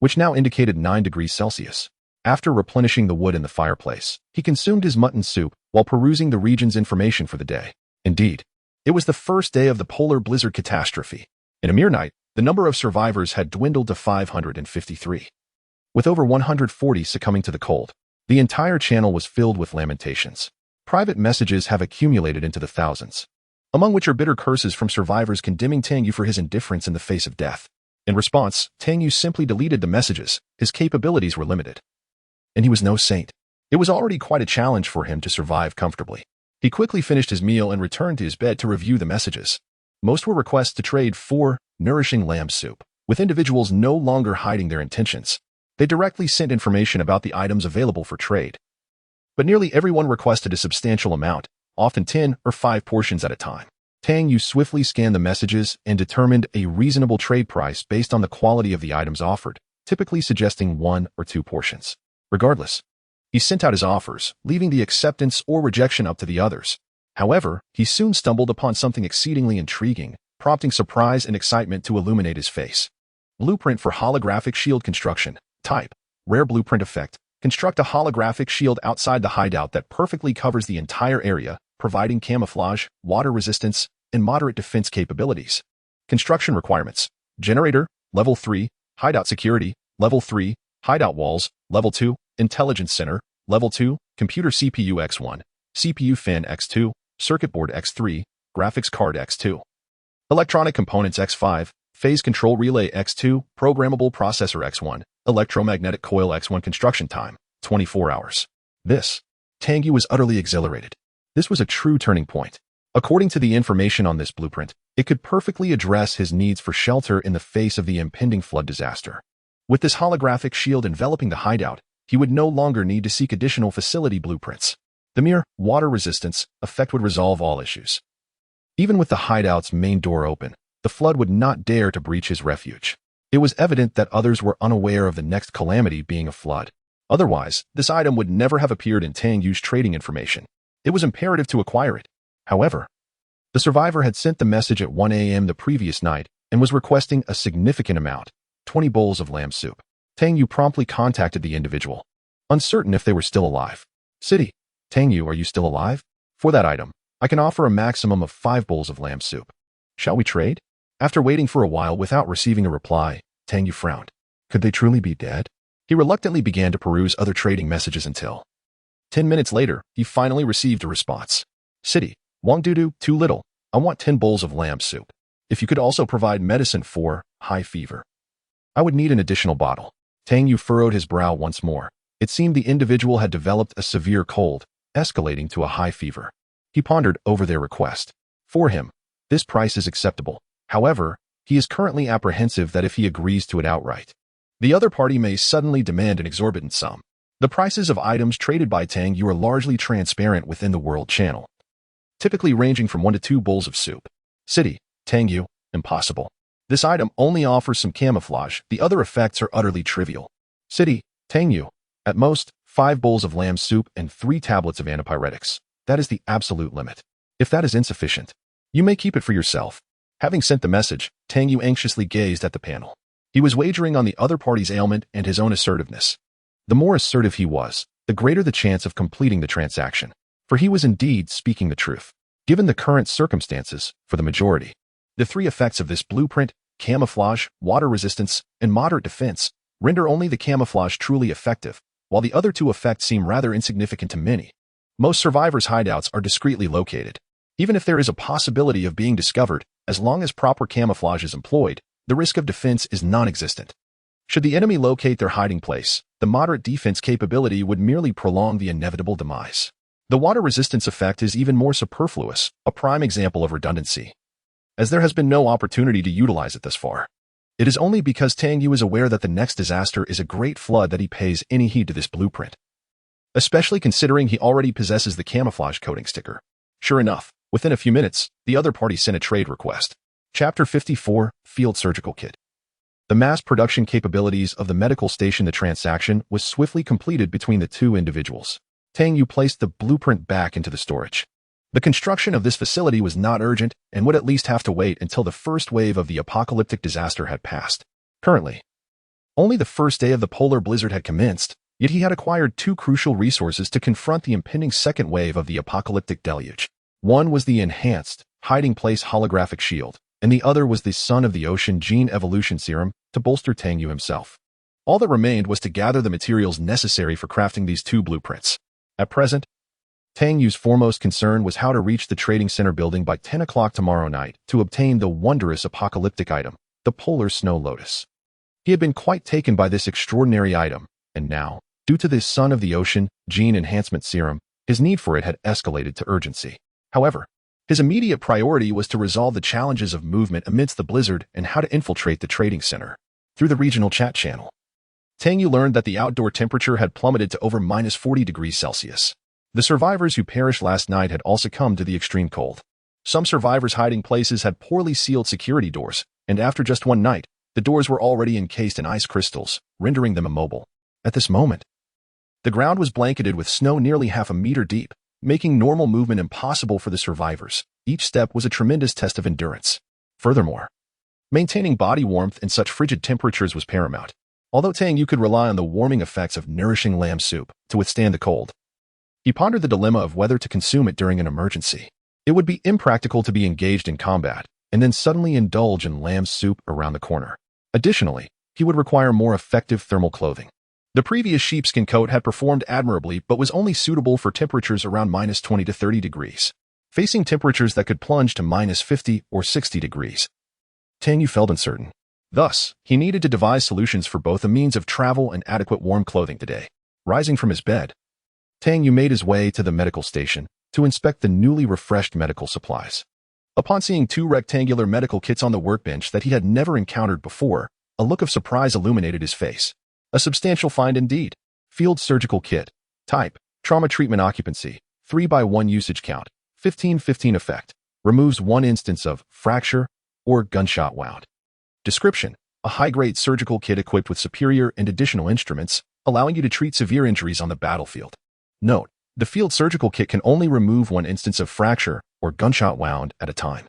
which now indicated 9 degrees Celsius. After replenishing the wood in the fireplace, he consumed his mutton soup while perusing the region's information for the day. Indeed, it was the first day of the polar blizzard catastrophe. In a mere night, the number of survivors had dwindled to 553. With over 140 succumbing to the cold, the entire channel was filled with lamentations. Private messages have accumulated into the thousands, among which are bitter curses from survivors condemning Tang Yu for his indifference in the face of death. In response, Tang Yu simply deleted the messages. His capabilities were limited, and he was no saint. It was already quite a challenge for him to survive comfortably. He quickly finished his meal and returned to his bed to review the messages. Most were requests to trade for nourishing lamb soup, with individuals no longer hiding their intentions. They directly sent information about the items available for trade. But nearly everyone requested a substantial amount, often 10 or 5 portions at a time. Tang Yu swiftly scanned the messages and determined a reasonable trade price based on the quality of the items offered, typically suggesting 1 or 2 portions. Regardless, he sent out his offers, leaving the acceptance or rejection up to the others. However, he soon stumbled upon something exceedingly intriguing, prompting surprise and excitement to illuminate his face. Blueprint for holographic shield construction. Type: rare blueprint effect. Construct a holographic shield outside the hideout that perfectly covers the entire area, providing camouflage, water resistance, and moderate defense capabilities. Construction requirements: generator, level 3, hideout security, level 3, hideout walls, level 2, intelligence center, level 2, computer CPU X1, CPU fan X2, circuit board X3, graphics card X2, electronic components X5, phase control relay X2, programmable processor X1, electromagnetic coil X1. Construction time: 24 hours. Tang Yu was utterly exhilarated. This was a true turning point. According to the information on this blueprint, it could perfectly address his needs for shelter in the face of the impending flood disaster. With this holographic shield enveloping the hideout, he would no longer need to seek additional facility blueprints. The mere water resistance effect would resolve all issues. Even with the hideout's main door open, the flood would not dare to breach his refuge. It was evident that others were unaware of the next calamity being a flood. Otherwise, this item would never have appeared in Tang Yu's trading information. It was imperative to acquire it. However, the survivor had sent the message at 1 a.m. the previous night and was requesting a significant amount, 20 bowls of lamb soup. Tang Yu promptly contacted the individual, uncertain if they were still alive. City: Tang Yu, are you still alive? For that item, I can offer a maximum of 5 bowls of lamb soup. Shall we trade? After waiting for a while without receiving a reply, Tang Yu frowned. Could they truly be dead? He reluctantly began to peruse other trading messages until 10 minutes later, he finally received a response. City: Wangdudu, too little. I want 10 bowls of lamb soup. If you could also provide medicine for high fever, I would need an additional bottle. Tang Yu furrowed his brow once more. It seemed the individual had developed a severe cold, escalating to a high fever. He pondered over their request. For him, this price is acceptable. However, he is currently apprehensive that if he agrees to it outright, the other party may suddenly demand an exorbitant sum. The prices of items traded by Tang Yu are largely transparent within the world channel, typically ranging from 1 to 2 bowls of soup. City: Tang Yu, impossible. This item only offers some camouflage, the other effects are utterly trivial. City, Tang Yu. At most, 5 bowls of lamb soup and 3 tablets of antipyretics. That is the absolute limit. If that is insufficient, you may keep it for yourself. Having sent the message, Tang Yu anxiously gazed at the panel. He was wagering on the other party's ailment and his own assertiveness. The more assertive he was, the greater the chance of completing the transaction. For he was indeed speaking the truth. Given the current circumstances, for the majority, the 3 effects of this blueprint, camouflage, water resistance, and moderate defense, render only the camouflage truly effective, while the other 2 effects seem rather insignificant to many. Most survivors' hideouts are discreetly located. Even if there is a possibility of being discovered, as long as proper camouflage is employed, the risk of defense is non-existent. Should the enemy locate their hiding place, the moderate defense capability would merely prolong the inevitable demise. The water resistance effect is even more superfluous, a prime example of redundancy, as there has been no opportunity to utilize it thus far. It is only because Tang Yu is aware that the next disaster is a great flood that he pays any heed to this blueprint, especially considering he already possesses the camouflage coating sticker. Sure enough, within a few minutes, the other party sent a trade request. Chapter 54, Field Surgical Kit. The mass production capabilities of the medical station. The transaction was swiftly completed between the 2 individuals. Tang Yu placed the blueprint back into the storage. The construction of this facility was not urgent and would at least have to wait until the first wave of the apocalyptic disaster had passed. Currently, only the first day of the polar blizzard had commenced, yet he had acquired 2 crucial resources to confront the impending second wave of the apocalyptic deluge. One was the enhanced, hiding place holographic shield, and the other was the Son of the Ocean gene evolution serum to bolster Tang Yu himself. All that remained was to gather the materials necessary for crafting these 2 blueprints. At present, Tang Yu's foremost concern was how to reach the trading center building by 10 o'clock tomorrow night to obtain the wondrous apocalyptic item, the Polar Snow Lotus. He had been quite taken by this extraordinary item, and now, due to this Son of the Ocean gene enhancement serum, his need for it had escalated to urgency. However, his immediate priority was to resolve the challenges of movement amidst the blizzard and how to infiltrate the trading center. Through the regional chat channel, Tang Yu learned that the outdoor temperature had plummeted to over -40 degrees Celsius. The survivors who perished last night had all succumbed to the extreme cold. Some survivors' hiding places had poorly sealed security doors, and after just one night, the doors were already encased in ice crystals, rendering them immobile. At this moment, the ground was blanketed with snow nearly half a meter deep, making normal movement impossible for the survivors. Each step was a tremendous test of endurance. Furthermore, maintaining body warmth in such frigid temperatures was paramount. Although Tang Yu could rely on the warming effects of nourishing lamb soup to withstand the cold, he pondered the dilemma of whether to consume it during an emergency. It would be impractical to be engaged in combat and then suddenly indulge in lamb soup around the corner. Additionally, he would require more effective thermal clothing. The previous sheepskin coat had performed admirably but was only suitable for temperatures around -20 to 30 degrees. Facing temperatures that could plunge to -50 or 60 degrees, Tang Yu felt uncertain. Thus, he needed to devise solutions for both a means of travel and adequate warm clothing today. Rising from his bed, Tang Yu made his way to the medical station to inspect the newly refreshed medical supplies. Upon seeing 2 rectangular medical kits on the workbench that he had never encountered before, a look of surprise illuminated his face. A substantial find indeed. Field Surgical Kit. Type, Trauma Treatment Occupancy. 3x1 Usage Count. 15-15 Effect. Removes 1 instance of fracture or gunshot wound. Description, a high-grade surgical kit equipped with superior and additional instruments, allowing you to treat severe injuries on the battlefield. Note, the Field Surgical Kit can only remove 1 instance of fracture or gunshot wound at a time.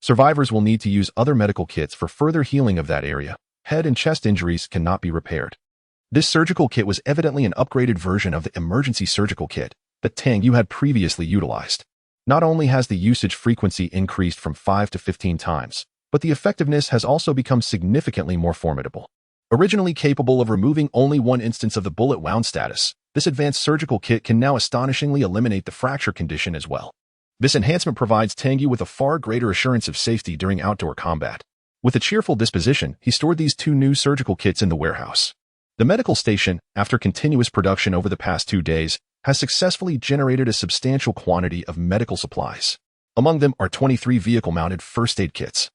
Survivors will need to use other medical kits for further healing of that area. Head and chest injuries cannot be repaired. This surgical kit was evidently an upgraded version of the emergency surgical kit that Tang Yu had previously utilized. Not only has the usage frequency increased from 5 to 15 times, but the effectiveness has also become significantly more formidable. Originally capable of removing only 1 instance of the bullet wound status, this advanced surgical kit can now astonishingly eliminate the fracture condition as well. This enhancement provides Tang Yu with a far greater assurance of safety during outdoor combat. With a cheerful disposition, he stored these 2 new surgical kits in the warehouse. The medical station, after continuous production over the past 2 days, has successfully generated a substantial quantity of medical supplies. Among them are 23 vehicle-mounted first aid kits,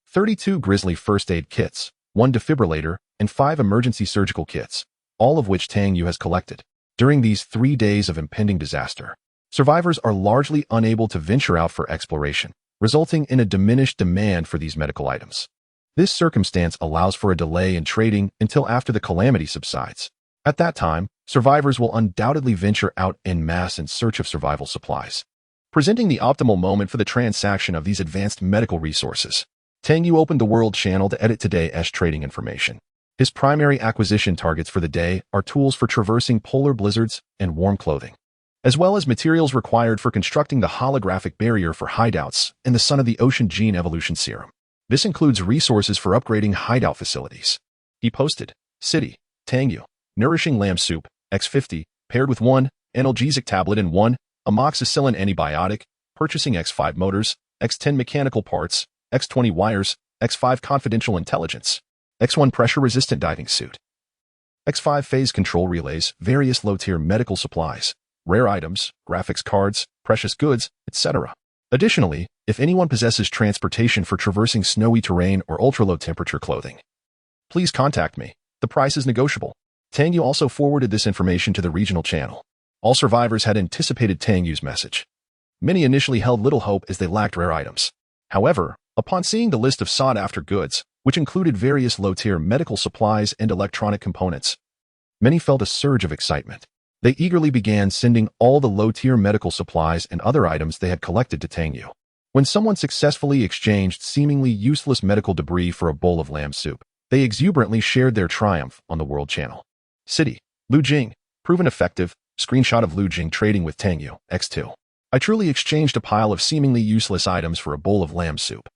32 Grizzly first aid kits, 1 defibrillator, and 5 emergency surgical kits, all of which Tang Yu has collected. During these 3 days of impending disaster, survivors are largely unable to venture out for exploration, resulting in a diminished demand for these medical items. This circumstance allows for a delay in trading until after the calamity subsides. At that time, survivors will undoubtedly venture out en masse in search of survival supplies, presenting the optimal moment for the transaction of these advanced medical resources. Tang Yu opened the World Channel to edit today's trading information. His primary acquisition targets for the day are tools for traversing polar blizzards and warm clothing, as well as materials required for constructing the holographic barrier for hideouts and the Son of the Ocean gene evolution serum. This includes resources for upgrading hideout facilities. He posted, City, Tang Yu, nourishing lamb soup, X50, paired with 1 analgesic tablet and 1 amoxicillin antibiotic, purchasing X5 motors, X10 mechanical parts, X20 wires, X5 confidential intelligence, X1 pressure-resistant diving suit, X5 phase control relays, various low-tier medical supplies, rare items, graphics cards, precious goods, etc. Additionally, if anyone possesses transportation for traversing snowy terrain or ultra-low temperature clothing, please contact me. The price is negotiable. Tang Yu also forwarded this information to the regional channel. All survivors had anticipated Tang Yu's message. Many initially held little hope as they lacked rare items. However, upon seeing the list of sought-after goods, which included various low-tier medical supplies and electronic components, many felt a surge of excitement. They eagerly began sending all the low-tier medical supplies and other items they had collected to Tang Yu. When someone successfully exchanged seemingly useless medical debris for a bowl of lamb soup, they exuberantly shared their triumph on the World Channel. City, Lu Jing, proven effective, screenshot of Lu Jing trading with Tang Yu, X2. I truly exchanged a pile of seemingly useless items for a bowl of lamb soup.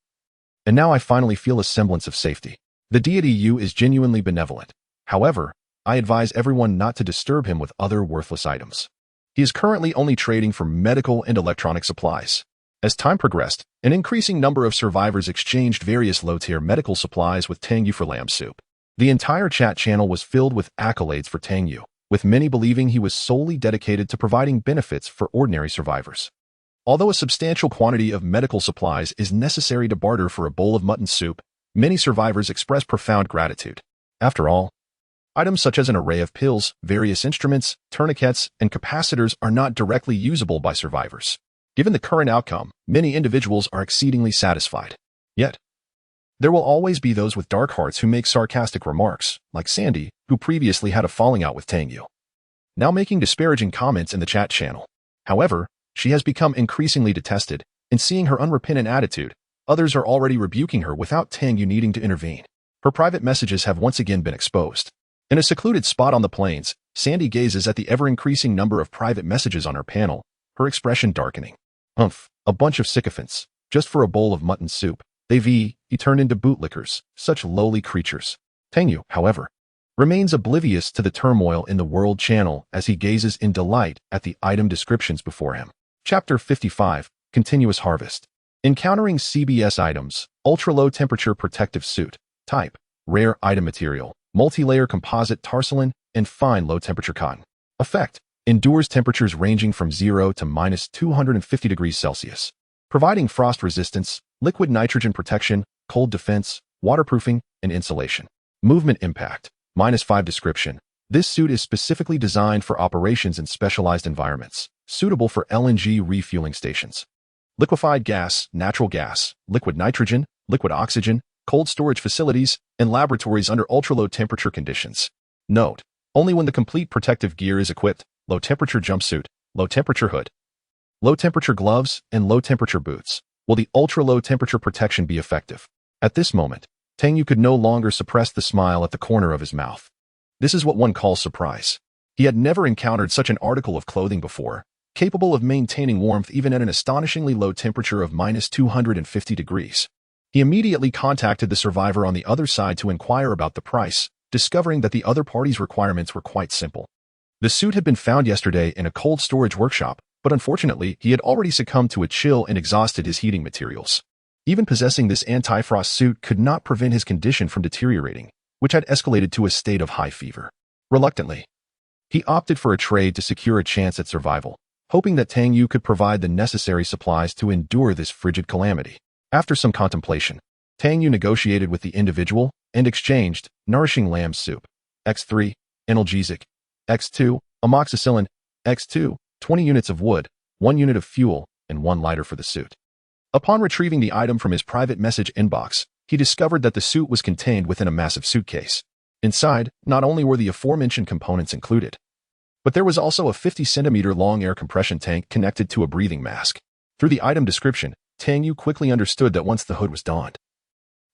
And now I finally feel a semblance of safety. The deity Yu is genuinely benevolent. However, I advise everyone not to disturb him with other worthless items. He is currently only trading for medical and electronic supplies. As time progressed, an increasing number of survivors exchanged various low-tier medical supplies with Tang Yu for lamb soup. The entire chat channel was filled with accolades for Tang Yu, with many believing he was solely dedicated to providing benefits for ordinary survivors. Although a substantial quantity of medical supplies is necessary to barter for a bowl of mutton soup, many survivors express profound gratitude. After all, items such as an array of pills, various instruments, tourniquets, and capacitors are not directly usable by survivors. Given the current outcome, many individuals are exceedingly satisfied. Yet, there will always be those with dark hearts who make sarcastic remarks, like Sandy, who previously had a falling out with Tang Yu, now making disparaging comments in the chat channel. However, she has become increasingly detested, and seeing her unrepentant attitude, others are already rebuking her without Tang Yu needing to intervene. Her private messages have once again been exposed. In a secluded spot on the plains, Sandy gazes at the ever-increasing number of private messages on her panel, her expression darkening. Humph, a bunch of sycophants, just for a bowl of mutton soup. He turned into bootlickers, such lowly creatures. Tang Yu, however, remains oblivious to the turmoil in the World Channel as he gazes in delight at the item descriptions before him. Chapter 55, Continuous Harvest. Encountering CBS items, ultra-low temperature protective suit, type, rare item material, multi-layer composite tarpaulin, and fine low-temperature cotton. Effect, endures temperatures ranging from 0 to minus 250 degrees Celsius, providing frost resistance, liquid nitrogen protection, cold defense, waterproofing, and insulation. Movement impact, -5 description. This suit is specifically designed for operations in specialized environments, suitable for LNG refueling stations, liquefied gas, natural gas, liquid nitrogen, liquid oxygen, cold storage facilities, and laboratories under ultra-low temperature conditions. Note, only when the complete protective gear is equipped, low-temperature jumpsuit, low-temperature hood, low-temperature gloves, and low-temperature boots, will the ultra-low temperature protection be effective. At this moment, Tang Yu could no longer suppress the smile at the corner of his mouth. This is what one calls surprise. He had never encountered such an article of clothing before, capable of maintaining warmth even at an astonishingly low temperature of minus 250 degrees. He immediately contacted the survivor on the other side to inquire about the price, discovering that the other party's requirements were quite simple. The suit had been found yesterday in a cold storage workshop, but unfortunately, he had already succumbed to a chill and exhausted his heating materials. Even possessing this anti-frost suit could not prevent his condition from deteriorating, which had escalated to a state of high fever. Reluctantly, he opted for a trade to secure a chance at survival, hoping that Tang Yu could provide the necessary supplies to endure this frigid calamity. After some contemplation, Tang Yu negotiated with the individual and exchanged nourishing lamb soup, X3, analgesic, X2, amoxicillin, X2, 20 units of wood, 1 unit of fuel, and 1 lighter for the suit. Upon retrieving the item from his private message inbox, he discovered that the suit was contained within a massive suitcase. Inside, not only were the aforementioned components included, but there was also a 50-centimeter-long air compression tank connected to a breathing mask. Through the item description, Tang Yu quickly understood that once the hood was donned,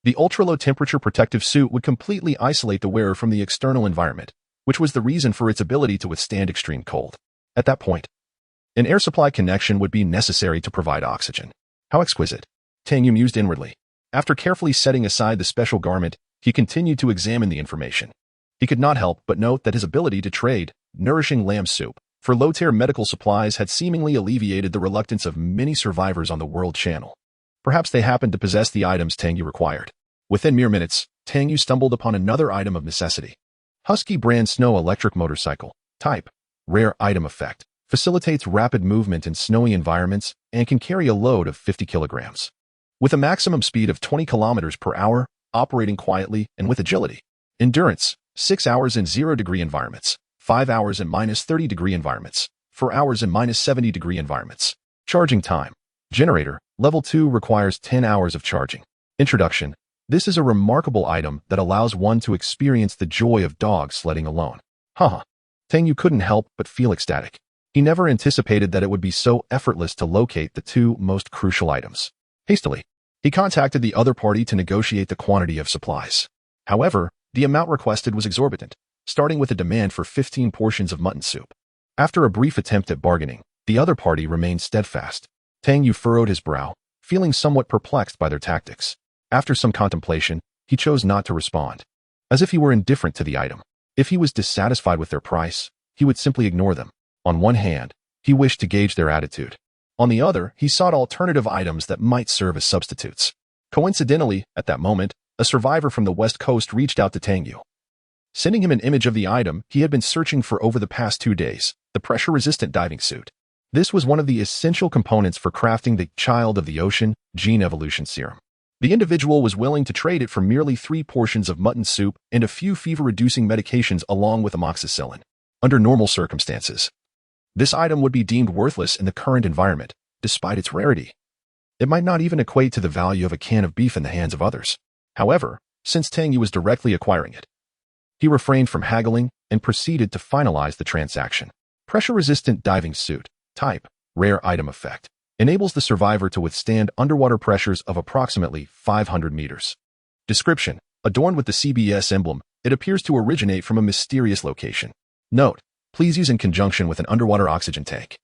the ultra-low temperature protective suit would completely isolate the wearer from the external environment, which was the reason for its ability to withstand extreme cold. At that point, an air supply connection would be necessary to provide oxygen. How exquisite, Tang Yu mused inwardly. After carefully setting aside the special garment, he continued to examine the information. He could not help but note that his ability to trade nourishing lamb soup for low-tier medical supplies had seemingly alleviated the reluctance of many survivors on the World Channel. Perhaps they happened to possess the items Tang Yu required. Within mere minutes, Tang Yu stumbled upon another item of necessity. Husky brand snow electric motorcycle. Type: rare item effect. Facilitates rapid movement in snowy environments and can carry a load of 50 kilograms. With a maximum speed of 20 kilometers per hour, operating quietly and with agility. Endurance: 6 hours in 0-degree environments, 5 hours in -30-degree environments, 4 hours in -70-degree environments. Charging time. Generator: Level 2 requires 10 hours of charging. Introduction. This is a remarkable item that allows one to experience the joy of dog sledding alone. Haha. Tang Yu couldn't help but feel ecstatic. He never anticipated that it would be so effortless to locate the two most crucial items. Hastily, he contacted the other party to negotiate the quantity of supplies. However, the amount requested was exorbitant, starting with a demand for 15 portions of mutton soup. After a brief attempt at bargaining, the other party remained steadfast. Tang Yu furrowed his brow, feeling somewhat perplexed by their tactics. After some contemplation, he chose not to respond, as if he were indifferent to the item. If he was dissatisfied with their price, he would simply ignore them. On one hand, he wished to gauge their attitude. On the other, he sought alternative items that might serve as substitutes. Coincidentally, at that moment, a survivor from the West Coast reached out to Tang Yu, sending him an image of the item he had been searching for over the past 2 days, the pressure-resistant diving suit. This was one of the essential components for crafting the Child of the Ocean gene evolution serum. The individual was willing to trade it for merely 3 portions of mutton soup and a few fever-reducing medications along with amoxicillin. Under normal circumstances, this item would be deemed worthless in the current environment, despite its rarity. It might not even equate to the value of a can of beef in the hands of others. However, since Tang Yu was directly acquiring it, he refrained from haggling and proceeded to finalize the transaction. Pressure-resistant diving suit. Type: rare item effect. Enables the survivor to withstand underwater pressures of approximately 500 meters. Description: adorned with the CBS emblem, it appears to originate from a mysterious location. Note: please use in conjunction with an underwater oxygen tank.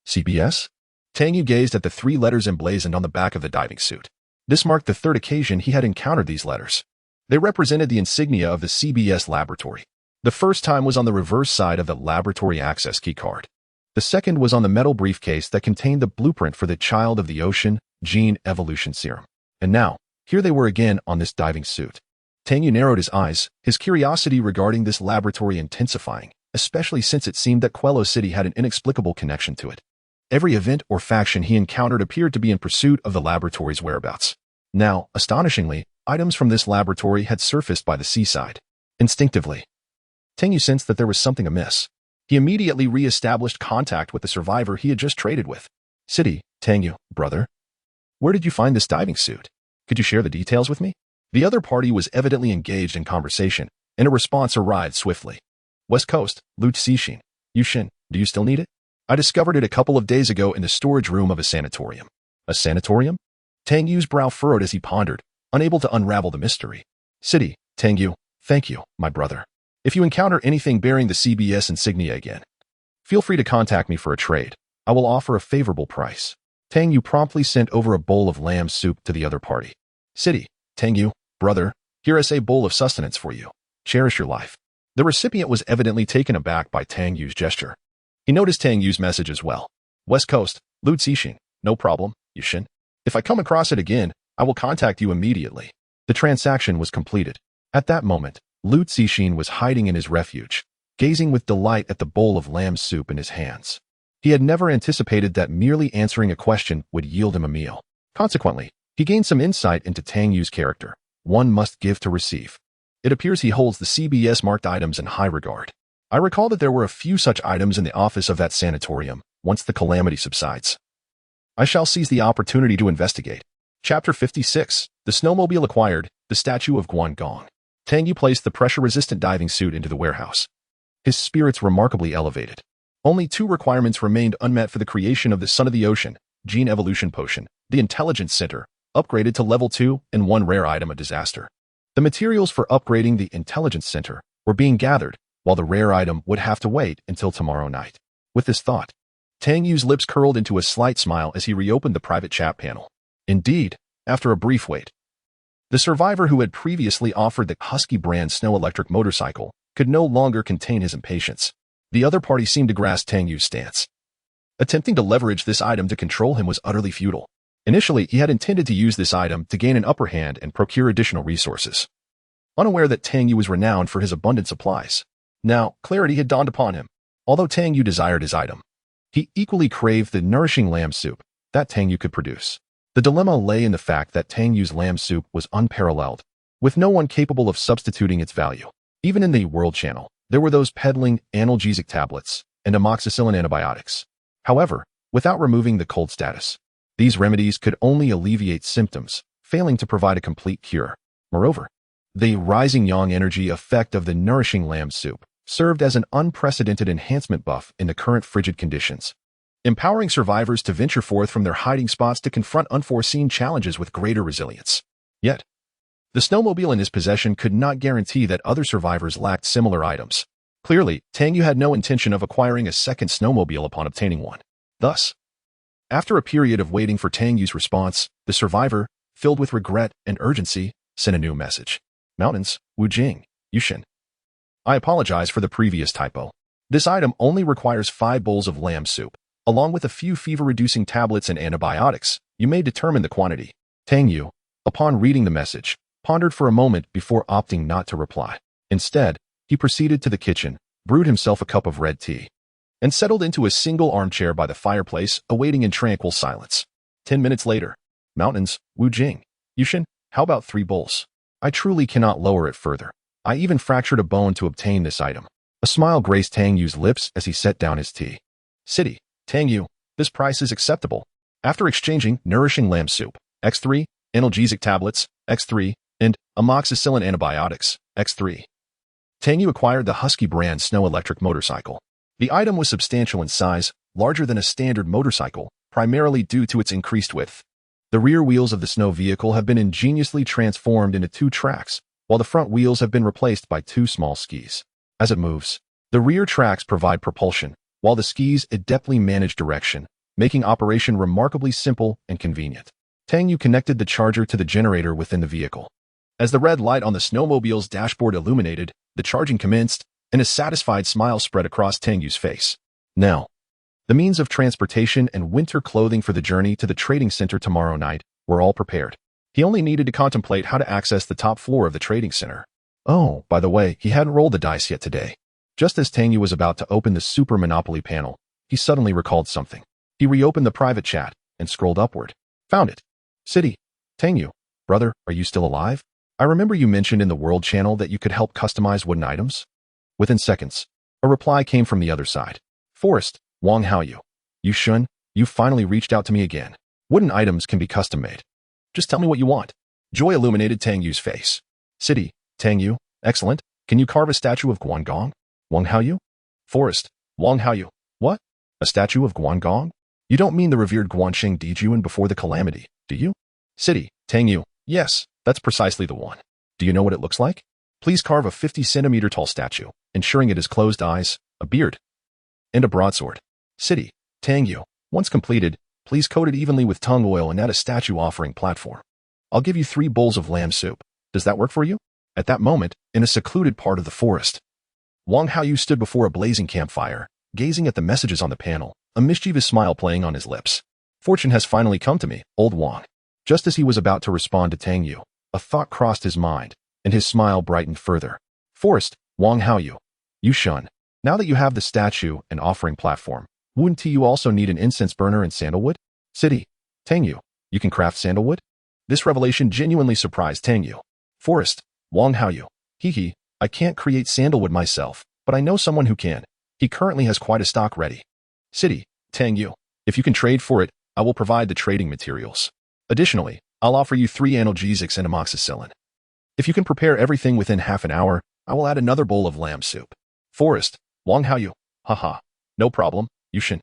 CBS? Tang Yu gazed at the 3 letters emblazoned on the back of the diving suit. This marked the 3rd occasion he had encountered these letters. They represented the insignia of the CBS laboratory. The first time was on the reverse side of the laboratory access key card. The second was on the metal briefcase that contained the blueprint for the Child of the Ocean gene evolution serum. And now, here they were again on this diving suit. Tang Yu narrowed his eyes, his curiosity regarding this laboratory intensifying, especially since it seemed that Quello City had an inexplicable connection to it. Every event or faction he encountered appeared to be in pursuit of the laboratory's whereabouts. Now, astonishingly, items from this laboratory had surfaced by the seaside. Instinctively, Tang Yu sensed that there was something amiss. He immediately re-established contact with the survivor he had just traded with. City, Tang Yu, brother. Where did you find this diving suit? Could you share the details with me? The other party was evidently engaged in conversation, and a response arrived swiftly. West Coast, Lu Cixin. Yushin, do you still need it? I discovered it a couple of days ago in the storage room of a sanatorium. A sanatorium? Tang Yu's brow furrowed as he pondered, unable to unravel the mystery. City, Tang Yu, thank you, my brother. If you encounter anything bearing the CBS insignia again, feel free to contact me for a trade. I will offer a favorable price. Tang Yu promptly sent over a bowl of lamb soup to the other party. City, Tang Yu, brother, here is a bowl of sustenance for you. Cherish your life. The recipient was evidently taken aback by Tang Yu's gesture. He noticed Tang Yu's message as well. West Coast, Lu Cixin. No problem, Yushin. If I come across it again, I will contact you immediately. The transaction was completed. At that moment, Lu Cixin was hiding in his refuge, gazing with delight at the bowl of lamb soup in his hands. He had never anticipated that merely answering a question would yield him a meal. Consequently, he gained some insight into Tang Yu's character. One must give to receive. It appears he holds the CBS-marked items in high regard. I recall that there were a few such items in the office of that sanatorium once the calamity subsides. I shall seize the opportunity to investigate. Chapter 56. The Snowmobile Acquired, the Statue of Guangdong. Tang Yu placed the pressure-resistant diving suit into the warehouse. His spirits remarkably elevated. Only two requirements remained unmet for the creation of the Son of the Ocean, Gene Evolution Potion, the Intelligence Center, upgraded to Level 2, and one rare item, a disaster. The materials for upgrading the Intelligence Center were being gathered, while the rare item would have to wait until tomorrow night. With this thought, Tang Yu's lips curled into a slight smile as he reopened the private chat panel. Indeed, after a brief wait, the survivor who had previously offered the Husky brand snow electric motorcycle could no longer contain his impatience. The other party seemed to grasp Tang Yu's stance. Attempting to leverage this item to control him was utterly futile. Initially, he had intended to use this item to gain an upper hand and procure additional resources. Unaware that Tang Yu was renowned for his abundant supplies. Now, clarity had dawned upon him. Although Tang Yu desired his item, he equally craved the nourishing lamb soup that Tang Yu could produce. The dilemma lay in the fact that Tang Yu's lamb soup was unparalleled, with no one capable of substituting its value. Even in the World Channel, there were those peddling analgesic tablets and amoxicillin antibiotics. However, without removing the cold status, these remedies could only alleviate symptoms, failing to provide a complete cure. Moreover, the rising yang energy effect of the nourishing lamb soup served as an unprecedented enhancement buff in the current frigid conditions, empowering survivors to venture forth from their hiding spots to confront unforeseen challenges with greater resilience. Yet, the snowmobile in his possession could not guarantee that other survivors lacked similar items. Clearly, Tang Yu had no intention of acquiring a second snowmobile upon obtaining one. Thus, after a period of waiting for Tang Yu's response, the survivor, filled with regret and urgency, sent a new message. Mountains, Wujing, Yushin. I apologize for the previous typo. This item only requires 5 bowls of lamb soup, along with a few fever-reducing tablets and antibiotics. You may determine the quantity. Tang Yu, upon reading the message, pondered for a moment before opting not to reply. Instead, he proceeded to the kitchen, brewed himself a cup of red tea, and settled into a single armchair by the fireplace, awaiting in tranquil silence. 10 minutes later. Mountains, Wujing, Yushin, how about 3 bowls? I truly cannot lower it further. I even fractured a bone to obtain this item. A smile graced Tang Yu's lips as he set down his tea. City, Tang Yu, this price is acceptable. After exchanging nourishing lamb soup, X3, analgesic tablets, X3, and amoxicillin antibiotics, X3, Tang Yu acquired the Husky brand snow electric motorcycle. The item was substantial in size, larger than a standard motorcycle, primarily due to its increased width. The rear wheels of the snow vehicle have been ingeniously transformed into 2 tracks, while the front wheels have been replaced by 2 small skis. As it moves, the rear tracks provide propulsion, while the skis adeptly manage direction, making operation remarkably simple and convenient. Tang Yu connected the charger to the generator within the vehicle. As the red light on the snowmobile's dashboard illuminated, the charging commenced, and a satisfied smile spread across Tang Yu's face. Now, the means of transportation and winter clothing for the journey to the trading center tomorrow night were all prepared. He only needed to contemplate how to access the top floor of the trading center. Oh, by the way, he hadn't rolled the dice yet today. Just as Tang Yu was about to open the Super Monopoly panel, he suddenly recalled something. He reopened the private chat and scrolled upward. Found it. City, Tang Yu, brother, are you still alive? I remember you mentioned in the World Channel that you could help customize wooden items. Within seconds, a reply came from the other side. Forrest, Wang Haoyu. You Shun, you finally reached out to me again. Wooden items can be custom made. Just tell me what you want. Joy illuminated Tang Yu's face. City, Tang Yu, excellent. Can you carve a statue of Guangdong? Wang Haoyu? Forrest, Wang Haoyu. What? A statue of Guangdong? You don't mean the revered Guanxing Dijuan before the calamity, do you? City, Tang Yu. Yes, that's precisely the one. Do you know what it looks like? Please carve a 50-centimeter tall statue, ensuring it has closed eyes, a beard, and a broadsword. City, Tang Yu. Once completed, please coat it evenly with tung oil and add a statue offering platform. I'll give you 3 bowls of lamb soup. Does that work for you? At that moment, in a secluded part of the forest, Wang Haoyu stood before a blazing campfire, gazing at the messages on the panel, a mischievous smile playing on his lips. Fortune has finally come to me, old Wang. Just as he was about to respond to Tang Yu, a thought crossed his mind, and his smile brightened further. Forrest, Wang Haoyu. You Shun. Now that you have the statue and offering platform, wouldn't you also need an incense burner and sandalwood? City, Tang Yu. You can craft sandalwood? This revelation genuinely surprised Tang Yu. Forrest, Wang Haoyu. Hee, I can't create sandalwood myself, but I know someone who can. He currently has quite a stock ready. City, Tang Yu. If you can trade for it, I will provide the trading materials. Additionally, I'll offer you 3 analgesics and amoxicillin. If you can prepare everything within half an hour, I will add another bowl of lamb soup. Forrest, Wang Haoyu. Haha. No problem, Yushin.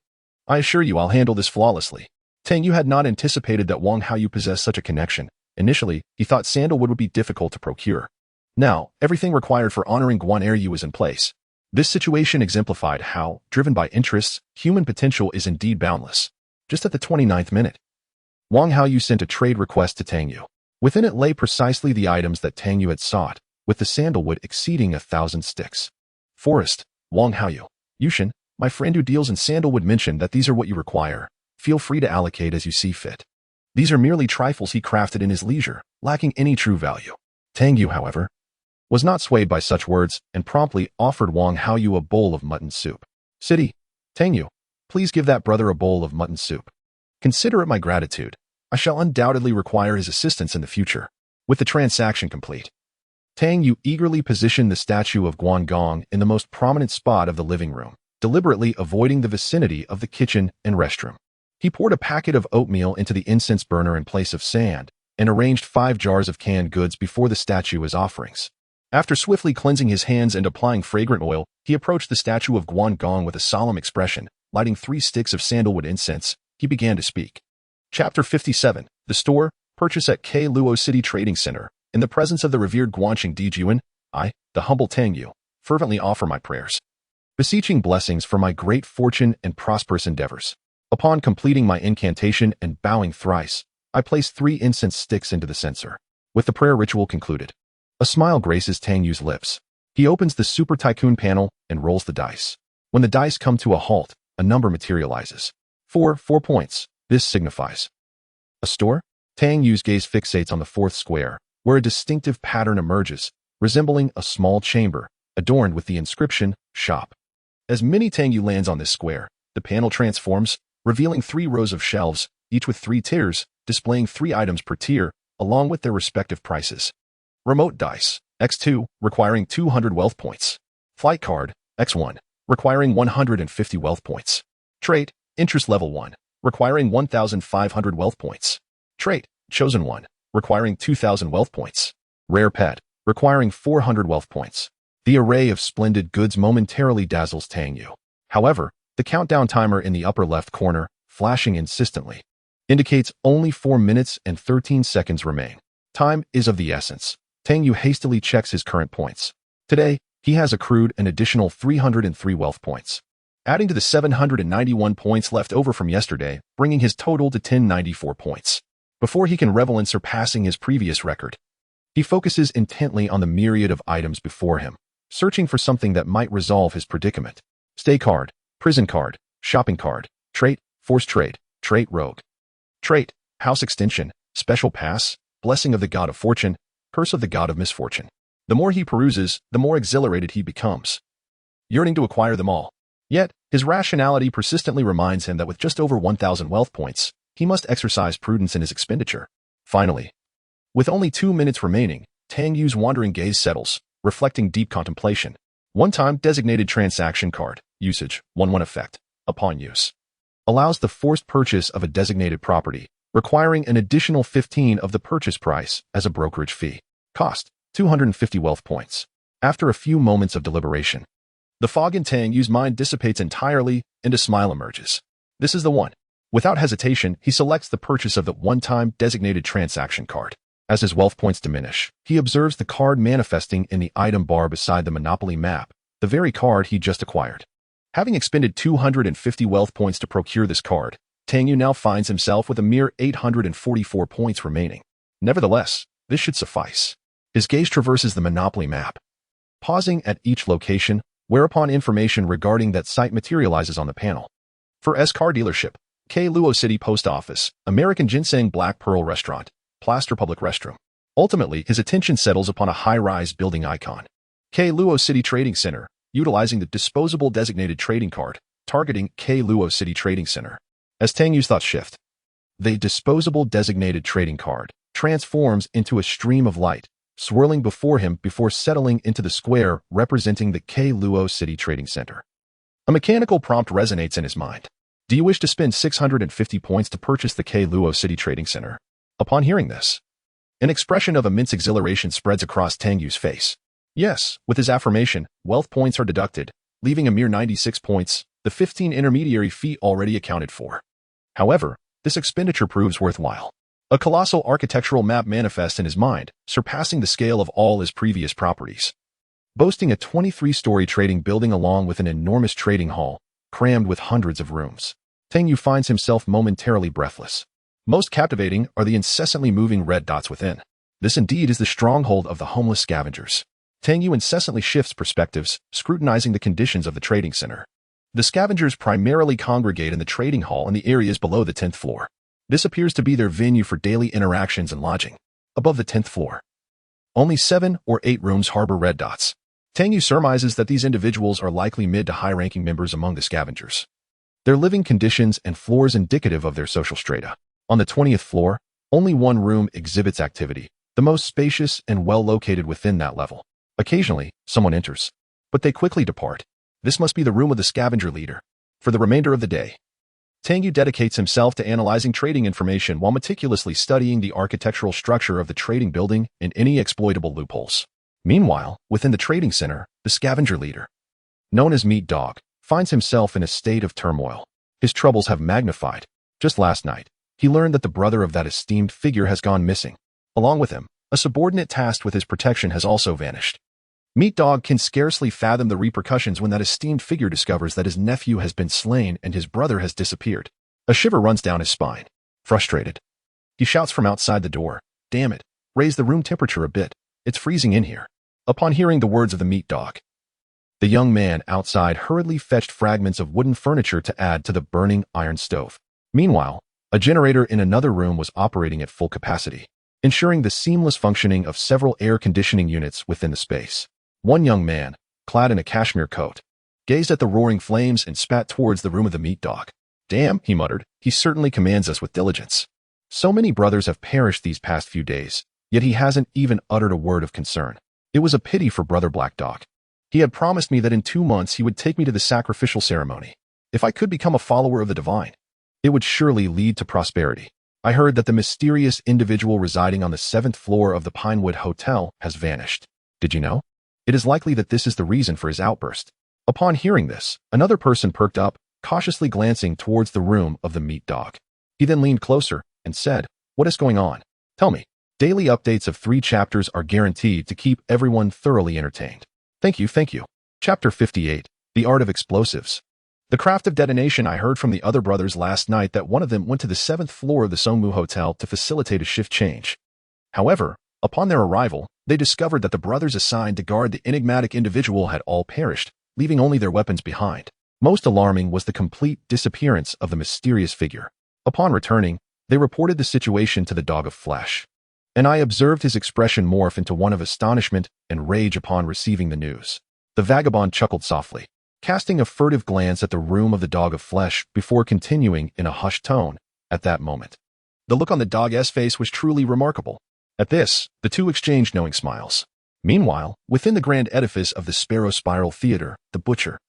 I assure you I'll handle this flawlessly. Tang Yu had not anticipated that Wang Haoyu possessed such a connection. Initially, he thought sandalwood would be difficult to procure. Now, everything required for honoring Guan Eryu was in place. This situation exemplified how, driven by interests, human potential is indeed boundless. Just at the 29th minute, Wang Haoyu sent a trade request to Tang Yu. Within it lay precisely the items that Tang Yu had sought, with the sandalwood exceeding 1,000 sticks. Forrest, Wang Haoyu. Yushin, my friend who deals in sandalwood mentioned that these are what you require. Feel free to allocate as you see fit. These are merely trifles he crafted in his leisure, lacking any true value. Tang Yu, however, was not swayed by such words and promptly offered Wang Haoyu a bowl of mutton soup. City, Tang Yu, please give that brother a bowl of mutton soup. Consider it my gratitude. I shall undoubtedly require his assistance in the future. With the transaction complete, Tang Yu eagerly positioned the statue of Guan Gong in the most prominent spot of the living room, deliberately avoiding the vicinity of the kitchen and restroom. He poured a packet of oatmeal into the incense burner in place of sand and arranged 5 jars of canned goods before the statue as offerings. After swiftly cleansing his hands and applying fragrant oil, he approached the statue of Guan Gong with a solemn expression. Lighting 3 sticks of sandalwood incense, he began to speak. Chapter 57. The Store, Purchase at K Luo City Trading Center. In the presence of the revered Guanqing Dijuan, I, the humble Tang Yu, fervently offer my prayers, beseeching blessings for my great fortune and prosperous endeavors. Upon completing my incantation and bowing thrice, I place 3 incense sticks into the censer. With the prayer ritual concluded, a smile graces Tang Yu's lips. He opens the Super Tycoon panel and rolls the dice. When the dice come to a halt, a number materializes. 4 points. This signifies a store? Tang Yu's gaze fixates on the 4th square, where a distinctive pattern emerges, resembling a small chamber, adorned with the inscription, Shop. As Mini Tang Yu lands on this square, the panel transforms, revealing 3 rows of shelves, each with 3 tiers, displaying 3 items per tier, along with their respective prices. Remote dice, X2, requiring 200 wealth points. Flight card, X1, requiring 150 wealth points. Trait, interest level 1, requiring 1,500 wealth points. Trait, chosen 1, requiring 2,000 wealth points. Rare pet, requiring 400 wealth points. The array of splendid goods momentarily dazzles Tang Yu. However, the countdown timer in the upper left corner, flashing insistently, indicates only 4 minutes and 13 seconds remain. Time is of the essence. Tang Yu hastily checks his current points. Today, he has accrued an additional 303 wealth points, adding to the 791 points left over from yesterday, bringing his total to 1094 points. Before he can revel in surpassing his previous record, he focuses intently on the myriad of items before him, searching for something that might resolve his predicament. Stay card, prison card, shopping card, trait, force trait, trait rogue. Trait, house extension, special pass, blessing of the god of fortune, curse of the god of misfortune. The more he peruses, the more exhilarated he becomes, yearning to acquire them all. Yet, his rationality persistently reminds him that with just over 1,000 wealth points, he must exercise prudence in his expenditure. Finally, with only 2 minutes remaining, Tang Yu's wandering gaze settles, reflecting deep contemplation. One-time designated transaction card, usage, 1-1 effect, upon use, allows the forced purchase of a designated property, requiring an additional 15 of the purchase price as a brokerage fee. Cost, 250 wealth points. After a few moments of deliberation, the fog in Tang Yu's mind dissipates entirely and a smile emerges. This is the one. Without hesitation, he selects the purchase of the one-time designated transaction card. As his wealth points diminish, he observes the card manifesting in the item bar beside the Monopoly map, the very card he just acquired. Having expended 250 wealth points to procure this card, Tang Yu now finds himself with a mere 844 points remaining. Nevertheless, this should suffice. His gaze traverses the Monopoly map, pausing at each location, whereupon information regarding that site materializes on the panel. For S Car Dealership, K Luo City Post Office, American Ginseng Black Pearl Restaurant, Plaster Public Restroom. Ultimately, his attention settles upon a high-rise building icon. K Luo City Trading Center, utilizing the disposable designated trading card, targeting K Luo City Trading Center. As Tang Yu's thoughts shift, the disposable designated trading card transforms into a stream of light, swirling before him before settling into the square representing the K Luo City Trading Center. A mechanical prompt resonates in his mind. Do you wish to spend 650 points to purchase the K Luo City Trading Center? Upon hearing this, an expression of immense exhilaration spreads across Tang Yu's face. Yes, with his affirmation, wealth points are deducted, leaving a mere 96 points, the 15 intermediary fee already accounted for. However, this expenditure proves worthwhile. A colossal architectural map manifests in his mind, surpassing the scale of all his previous properties. Boasting a 23-story trading building along with an enormous trading hall, crammed with hundreds of rooms, Tang Yu finds himself momentarily breathless. Most captivating are the incessantly moving red dots within. This indeed is the stronghold of the homeless scavengers. Tang Yu incessantly shifts perspectives, scrutinizing the conditions of the trading center. The scavengers primarily congregate in the trading hall and the areas below the 10th floor. This appears to be their venue for daily interactions and lodging. Above the 10th floor, only 7 or 8 rooms harbor red dots. Tang Yu surmises that these individuals are likely mid to high-ranking members among the scavengers. Their living conditions and floors indicative of their social strata. On the 20th floor, only one room exhibits activity, the most spacious and well-located within that level. Occasionally, someone enters, but they quickly depart. This must be the room of the scavenger leader. For the remainder of the day, Tang Yu dedicates himself to analyzing trading information while meticulously studying the architectural structure of the trading building and any exploitable loopholes. Meanwhile, within the trading center, the scavenger leader, known as Meat Dog, finds himself in a state of turmoil. His troubles have magnified. Just last night, he learned that the brother of that esteemed figure has gone missing. Along with him, a subordinate tasked with his protection has also vanished. Meat Dog can scarcely fathom the repercussions when that esteemed figure discovers that his nephew has been slain and his brother has disappeared. A shiver runs down his spine. Frustrated, he shouts from outside the door, "Damn it, raise the room temperature a bit. It's freezing in here." Upon hearing the words of the Meat Dog, the young man outside hurriedly fetched fragments of wooden furniture to add to the burning iron stove. Meanwhile, a generator in another room was operating at full capacity, ensuring the seamless functioning of several air conditioning units within the space. One young man, clad in a cashmere coat, gazed at the roaring flames and spat towards the room of the Meat Dog. "Damn," he muttered, "he certainly commands us with diligence. So many brothers have perished these past few days, yet he hasn't even uttered a word of concern. It was a pity for Brother Black Dog. He had promised me that in 2 months he would take me to the sacrificial ceremony. If I could become a follower of the divine, it would surely lead to prosperity. I heard that the mysterious individual residing on the 7th floor of the Pinewood Hotel has vanished. Did you know? It is likely that this is the reason for his outburst." Upon hearing this, another person perked up, cautiously glancing towards the room of the Meat Dog. He then leaned closer and said, "What is going on? Tell me." Daily updates of 3 chapters are guaranteed to keep everyone thoroughly entertained. Thank you. Chapter 58, The Art of Explosives. The craft of detonation. I heard from the other brothers last night that one of them went to the 7th floor of the Songmu Hotel to facilitate a shift change. However, upon their arrival, they discovered that the brothers assigned to guard the enigmatic individual had all perished, leaving only their weapons behind. Most alarming was the complete disappearance of the mysterious figure. Upon returning, they reported the situation to the Dog of Flesh, and I observed his expression morph into one of astonishment and rage upon receiving the news. The vagabond chuckled softly, casting a furtive glance at the room of the Dog of Flesh before continuing in a hushed tone. At that moment, the look on the dog's face was truly remarkable. At this, the two exchanged knowing smiles. Meanwhile, within the grand edifice of the Sparrow Spiral Theater, the butcher,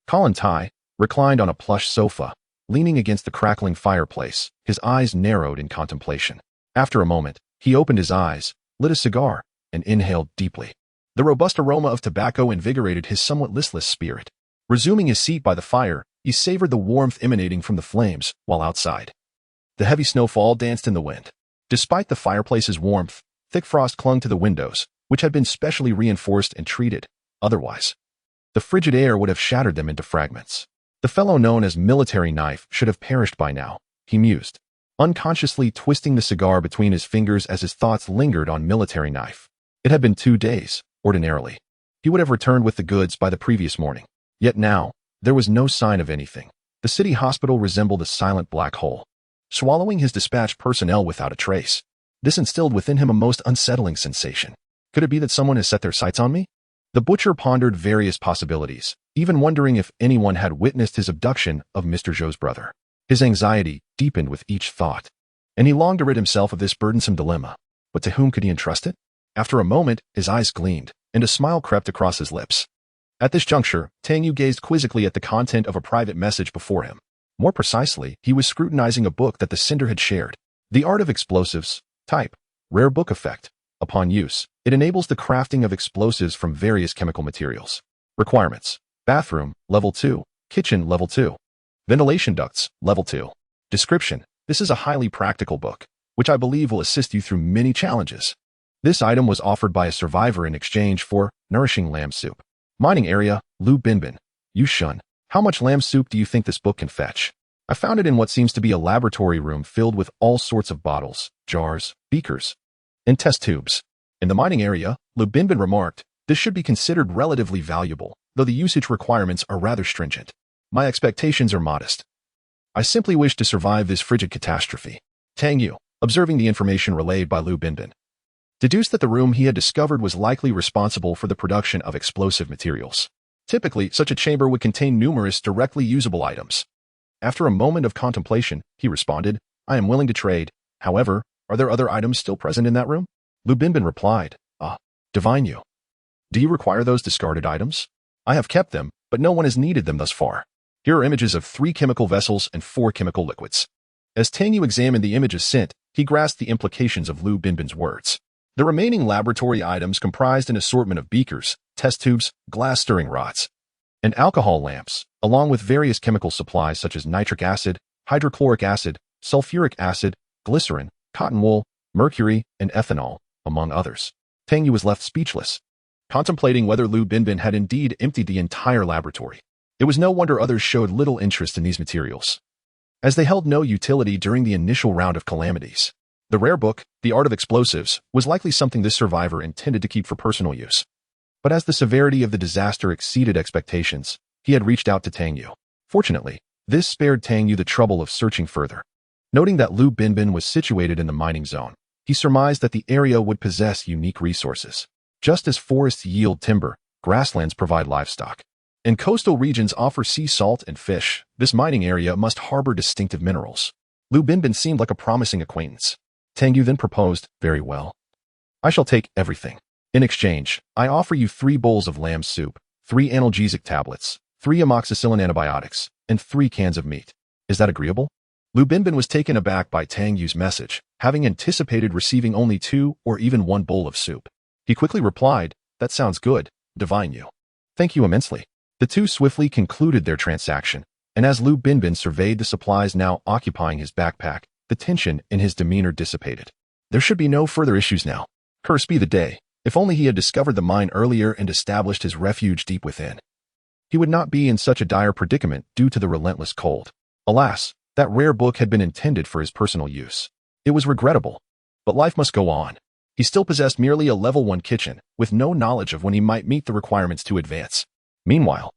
Colin Tai, reclined on a plush sofa, leaning against the crackling fireplace, his eyes narrowed in contemplation. After a moment, he opened his eyes, lit a cigar, and inhaled deeply. The robust aroma of tobacco invigorated his somewhat listless spirit. Resuming his seat by the fire, he savored the warmth emanating from the flames, while outside, the heavy snowfall danced in the wind. Despite the fireplace's warmth, thick frost clung to the windows, which had been specially reinforced and treated. Otherwise, the frigid air would have shattered them into fragments. The fellow known as Military Knife should have perished by now, he mused, unconsciously twisting the cigar between his fingers as his thoughts lingered on Military Knife. It had been 2 days. Ordinarily, he would have returned with the goods by the previous morning. Yet now, there was no sign of anything. The city hospital resembled a silent black hole, swallowing his dispatched personnel without a trace. This instilled within him a most unsettling sensation. Could it be that someone has set their sights on me? The butcher pondered various possibilities, even wondering if anyone had witnessed his abduction of Mr. Zhou's brother. His anxiety deepened with each thought, and he longed to rid himself of this burdensome dilemma. But to whom could he entrust it? After a moment, his eyes gleamed, and a smile crept across his lips. At this juncture, Tang Yu gazed quizzically at the content of a private message before him. More precisely, he was scrutinizing a book that the sender had shared. The Art of Explosives, Type: rare book effect. Upon use, it enables the crafting of explosives from various chemical materials. Requirements: bathroom, level 2, kitchen, level 2, ventilation ducts, level 2. Description: this is a highly practical book, which I believe will assist you through many challenges. This item was offered by a survivor in exchange for nourishing lamb soup. Mining area, Lu Binbin. Yushun. How much lamb soup do you think this book can fetch? I found it in what seems to be a laboratory room filled with all sorts of bottles, jars, beakers, and test tubes. In the mining area, Lu Binbin remarked, this should be considered relatively valuable, though the usage requirements are rather stringent. My expectations are modest. I simply wish to survive this frigid catastrophe. Tang Yu, observing the information relayed by Lu Binbin, deduced that the room he had discovered was likely responsible for the production of explosive materials. Typically, such a chamber would contain numerous directly usable items. After a moment of contemplation, he responded, I am willing to trade. However, are there other items still present in that room? Lu Binbin replied, Divine Yu. Do you require those discarded items? I have kept them, but no one has needed them thus far. Here are images of 3 chemical vessels and 4 chemical liquids. As Tang Yu examined the images sent, he grasped the implications of Lu Binbin's words. The remaining laboratory items comprised an assortment of beakers, test tubes, glass stirring rods, and alcohol lamps, along with various chemical supplies such as nitric acid, hydrochloric acid, sulfuric acid, glycerin, cotton wool, mercury, and ethanol, among others. Tang Yu was left speechless, contemplating whether Lu Binbin had indeed emptied the entire laboratory. It was no wonder others showed little interest in these materials, as they held no utility during the initial round of calamities. The rare book, The Art of Explosives, was likely something this survivor intended to keep for personal use. But as the severity of the disaster exceeded expectations, he had reached out to Tang Yu. Fortunately, this spared Tang Yu the trouble of searching further. Noting that Lu Binbin was situated in the mining zone, he surmised that the area would possess unique resources. Just as forests yield timber, grasslands provide livestock, and coastal regions offer sea salt and fish, this mining area must harbor distinctive minerals. Lu Binbin seemed like a promising acquaintance. Tang Yu then proposed, very well. I shall take everything. In exchange, I offer you 3 bowls of lamb soup, 3 analgesic tablets, 3 amoxicillin antibiotics, and 3 cans of meat. Is that agreeable? Lu Binbin was taken aback by Tang Yu's message, having anticipated receiving only 2 or even 1 bowl of soup. He quickly replied, that sounds good, Divine Yu. Thank you immensely. The two swiftly concluded their transaction, and as Lu Binbin surveyed the supplies now occupying his backpack, the tension in his demeanor dissipated. There should be no further issues now. Cursed be the day. If only he had discovered the mine earlier and established his refuge deep within. He would not be in such a dire predicament due to the relentless cold. Alas, that rare book had been intended for his personal use. It was regrettable, but life must go on. He still possessed merely a level 1 kitchen, with no knowledge of when he might meet the requirements to advance. Meanwhile,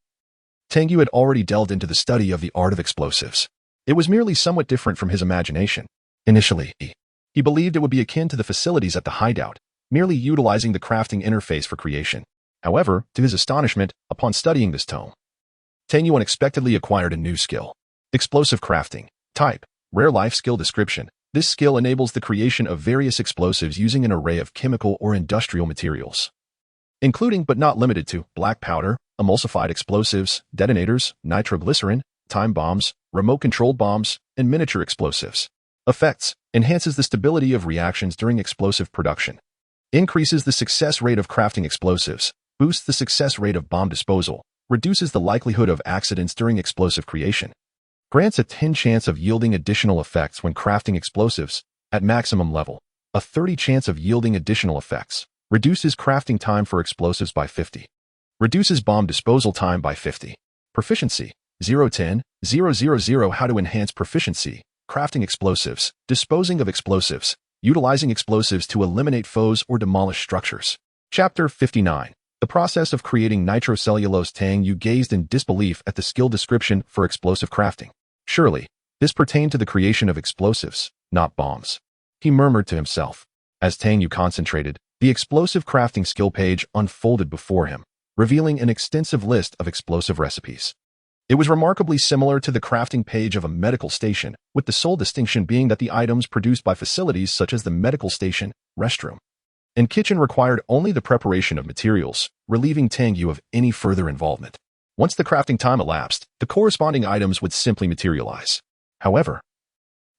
Tang Yu had already delved into the study of the art of explosives. It was merely somewhat different from his imagination. Initially, he believed it would be akin to the facilities at the hideout, merely utilizing the crafting interface for creation. However, to his astonishment, upon studying this tome, Tang Yu unexpectedly acquired a new skill. Explosive crafting. Type: rare life skill description. This skill enables the creation of various explosives using an array of chemical or industrial materials, including but not limited to black powder, emulsified explosives, detonators, nitroglycerin, time bombs, remote-controlled bombs, and miniature explosives. Effects: enhances the stability of reactions during explosive production, increases the success rate of crafting explosives, boosts the success rate of bomb disposal, reduces the likelihood of accidents during explosive creation, grants a 10 chance of yielding additional effects when crafting explosives at maximum level, a 30 chance of yielding additional effects, reduces crafting time for explosives by 50, reduces bomb disposal time by 50. Proficiency: 010, 000. How to enhance proficiency: crafting explosives, disposing of explosives, utilizing explosives to eliminate foes or demolish structures. Chapter 59. The process of creating nitrocellulose. Tang Yu gazed in disbelief at the skill description for explosive crafting. Surely, this pertained to the creation of explosives, not bombs. He murmured to himself. As Tang Yu concentrated, the explosive crafting skill page unfolded before him, revealing an extensive list of explosive recipes. It was remarkably similar to the crafting page of a medical station, with the sole distinction being that the items produced by facilities such as the medical station, restroom, and kitchen required only the preparation of materials, relieving Tang Yu of any further involvement. Once the crafting time elapsed, the corresponding items would simply materialize. However,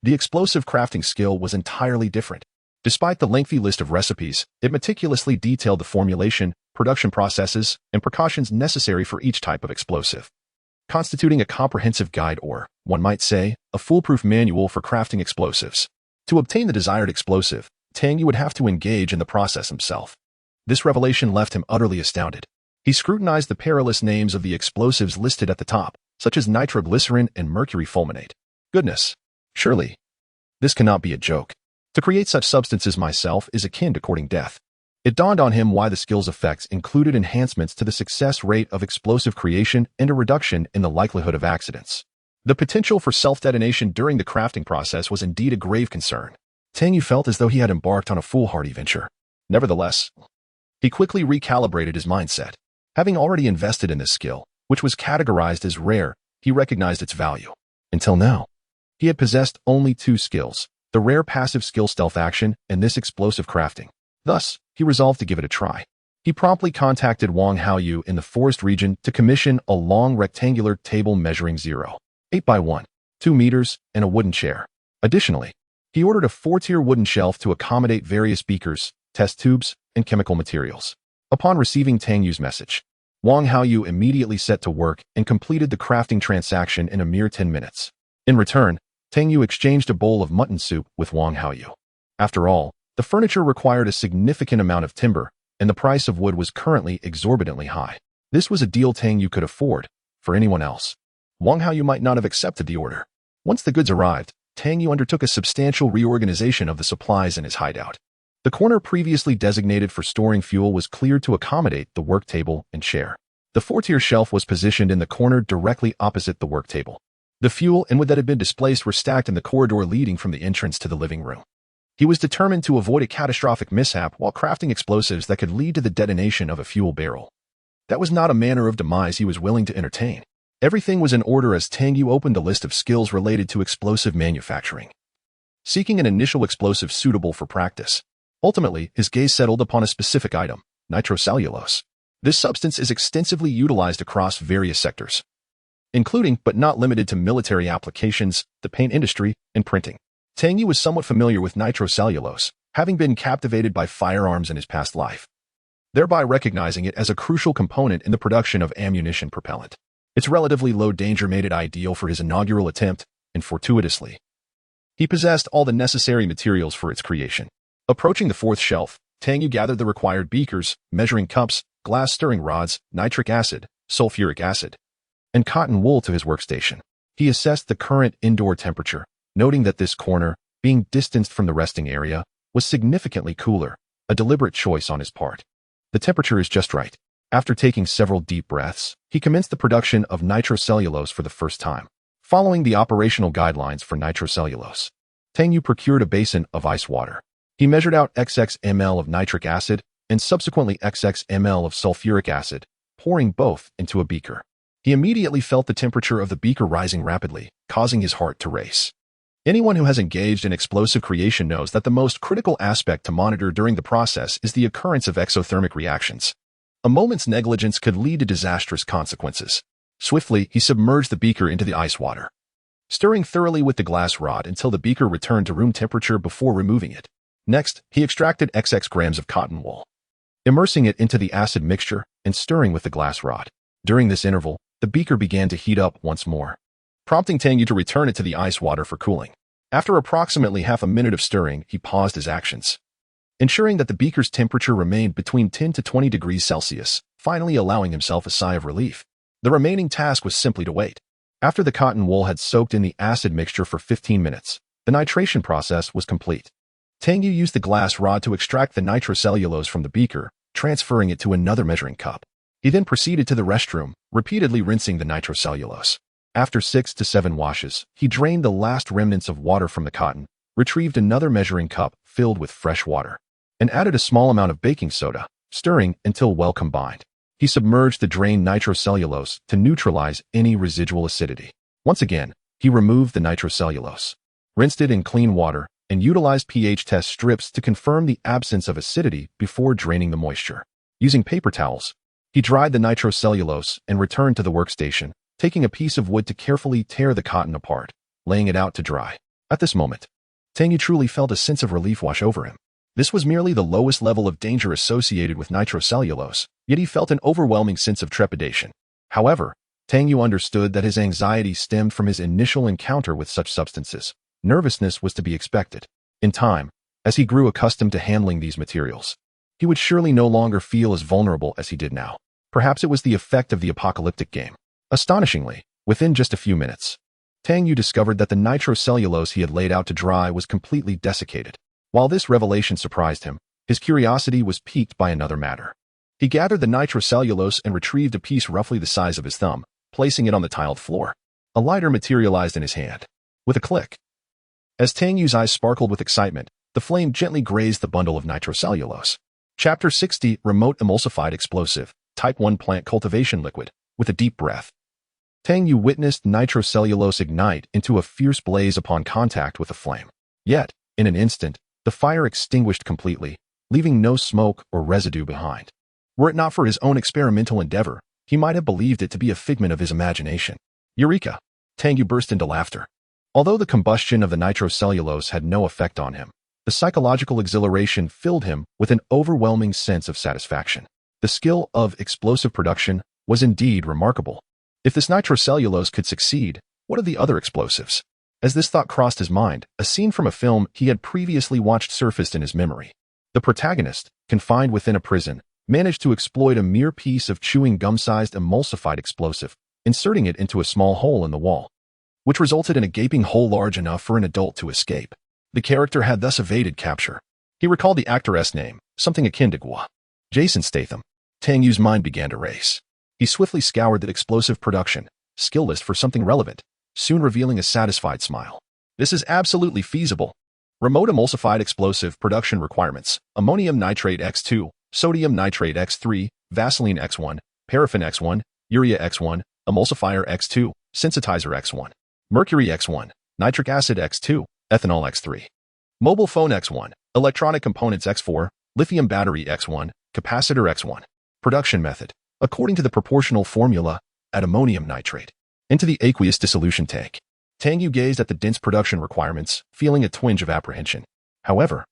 the explosive crafting skill was entirely different. Despite the lengthy list of recipes, it meticulously detailed the formulation, production processes, and precautions necessary for each type of explosive, constituting a comprehensive guide or, one might say, a foolproof manual for crafting explosives. To obtain the desired explosive, Tang Yu would have to engage in the process himself. This revelation left him utterly astounded. He scrutinized the perilous names of the explosives listed at the top, such as nitroglycerin and mercury fulminate. Goodness! Surely, this cannot be a joke. To create such substances myself is akin to courting death. It dawned on him why the skill's effects included enhancements to the success rate of explosive creation and a reduction in the likelihood of accidents. The potential for self-detonation during the crafting process was indeed a grave concern. Tang Yu felt as though he had embarked on a foolhardy venture. Nevertheless, he quickly recalibrated his mindset. Having already invested in this skill, which was categorized as rare, he recognized its value. Until now, he had possessed only two skills, the rare passive skill stealth action and this explosive crafting. Thus, he resolved to give it a try. He promptly contacted Wang Haoyu in the forest region to commission a long rectangular table measuring 0.8 by 1.2 meters and a wooden chair. Additionally, he ordered a 4-tier wooden shelf to accommodate various beakers, test tubes, and chemical materials. Upon receiving Tang Yu's message, Wang Haoyu immediately set to work and completed the crafting transaction in a mere 10 minutes. In return, Tang Yu exchanged a bowl of mutton soup with Wang Haoyu. After all, the furniture required a significant amount of timber, and the price of wood was currently exorbitantly high. This was a deal Tang Yu could afford. For anyone else, Wang Haoyu might not have accepted the order. Once the goods arrived, Tang Yu undertook a substantial reorganization of the supplies in his hideout. The corner previously designated for storing fuel was cleared to accommodate the work table and chair. The 4-tier shelf was positioned in the corner directly opposite the work table. The fuel and wood that had been displaced were stacked in the corridor leading from the entrance to the living room. He was determined to avoid a catastrophic mishap while crafting explosives that could lead to the detonation of a fuel barrel. That was not a manner of demise he was willing to entertain. Everything was in order as Tang Yu opened the list of skills related to explosive manufacturing, seeking an initial explosive suitable for practice. Ultimately, his gaze settled upon a specific item, nitrocellulose. This substance is extensively utilized across various sectors, including but not limited to military applications, the paint industry, and printing. Tang Yu was somewhat familiar with nitrocellulose, having been captivated by firearms in his past life, thereby recognizing it as a crucial component in the production of ammunition propellant. Its relatively low danger made it ideal for his inaugural attempt, and fortuitously, he possessed all the necessary materials for its creation. Approaching the 4th shelf, Tang Yu gathered the required beakers, measuring cups, glass stirring rods, nitric acid, sulfuric acid, and cotton wool to his workstation. He assessed the current indoor temperature, noting that this corner, being distanced from the resting area, was significantly cooler, a deliberate choice on his part. The temperature is just right. After taking several deep breaths, he commenced the production of nitrocellulose for the first time. Following the operational guidelines for nitrocellulose, Tang Yu procured a basin of ice water. He measured out XX ml of nitric acid and subsequently XX ml of sulfuric acid, pouring both into a beaker. He immediately felt the temperature of the beaker rising rapidly, causing his heart to race. Anyone who has engaged in explosive creation knows that the most critical aspect to monitor during the process is the occurrence of exothermic reactions. A moment's negligence could lead to disastrous consequences. Swiftly, he submerged the beaker into the ice water, stirring thoroughly with the glass rod until the beaker returned to room temperature before removing it. Next, he extracted XX grams of cotton wool, immersing it into the acid mixture and stirring with the glass rod. During this interval, the beaker began to heat up once more, prompting Tang Yu to return it to the ice water for cooling. After approximately half a minute of stirring, he paused his actions, ensuring that the beaker's temperature remained between 10 to 20 degrees Celsius, finally allowing himself a sigh of relief. The remaining task was simply to wait. After the cotton wool had soaked in the acid mixture for 15 minutes, the nitration process was complete. Tang Yu used the glass rod to extract the nitrocellulose from the beaker, transferring it to another measuring cup. He then proceeded to the restroom, repeatedly rinsing the nitrocellulose. After 6 to 7 washes, he drained the last remnants of water from the cotton, retrieved another measuring cup filled with fresh water, and added a small amount of baking soda, stirring until well combined. He submerged the drained nitrocellulose to neutralize any residual acidity. Once again, he removed the nitrocellulose, rinsed it in clean water, and utilized pH test strips to confirm the absence of acidity before draining the moisture. Using paper towels, he dried the nitrocellulose and returned to the workstation, taking a piece of wood to carefully tear the cotton apart, laying it out to dry. At this moment, Tang Yu truly felt a sense of relief wash over him. This was merely the lowest level of danger associated with nitrocellulose, yet he felt an overwhelming sense of trepidation. However, Tang Yu understood that his anxiety stemmed from his initial encounter with such substances. Nervousness was to be expected. In time, as he grew accustomed to handling these materials, he would surely no longer feel as vulnerable as he did now. Perhaps it was the effect of the apocalyptic game. Astonishingly, within just a few minutes, Tang Yu discovered that the nitrocellulose he had laid out to dry was completely desiccated. While this revelation surprised him, his curiosity was piqued by another matter. He gathered the nitrocellulose and retrieved a piece roughly the size of his thumb, placing it on the tiled floor. A lighter materialized in his hand. With a click, as Tang Yu's eyes sparkled with excitement, the flame gently grazed the bundle of nitrocellulose. Chapter 60, Remote Emulsified Explosive, Type 1 Plant Cultivation Liquid. With a deep breath, Tang Yu witnessed nitrocellulose ignite into a fierce blaze upon contact with the flame. Yet, in an instant, the fire extinguished completely, leaving no smoke or residue behind. Were it not for his own experimental endeavor, he might have believed it to be a figment of his imagination. Eureka! Tang Yu burst into laughter. Although the combustion of the nitrocellulose had no effect on him, the psychological exhilaration filled him with an overwhelming sense of satisfaction. The skill of explosive production was indeed remarkable. If this nitrocellulose could succeed, what of the other explosives? As this thought crossed his mind, a scene from a film he had previously watched surfaced in his memory. The protagonist, confined within a prison, managed to exploit a mere piece of chewing gum-sized emulsified explosive, inserting it into a small hole in the wall, which resulted in a gaping hole large enough for an adult to escape. The character had thus evaded capture. He recalled the actor's name, something akin to Gua. Jason Statham. Tang Yu's mind began to race. He swiftly scoured the explosive production skill list for something relevant, soon revealing a satisfied smile. This is absolutely feasible. Remote emulsified explosive production requirements: ammonium nitrate X2, sodium nitrate X3, Vaseline X1, paraffin X1, urea X1, emulsifier X2, sensitizer X1, mercury X1, nitric acid X2, ethanol X3, mobile phone X1, electronic components X4, lithium battery X1, capacitor X1. Production method: according to the proportional formula, add ammonium nitrate into the aqueous dissolution tank. Tang Yu gazed at the dense production requirements, feeling a twinge of apprehension. However,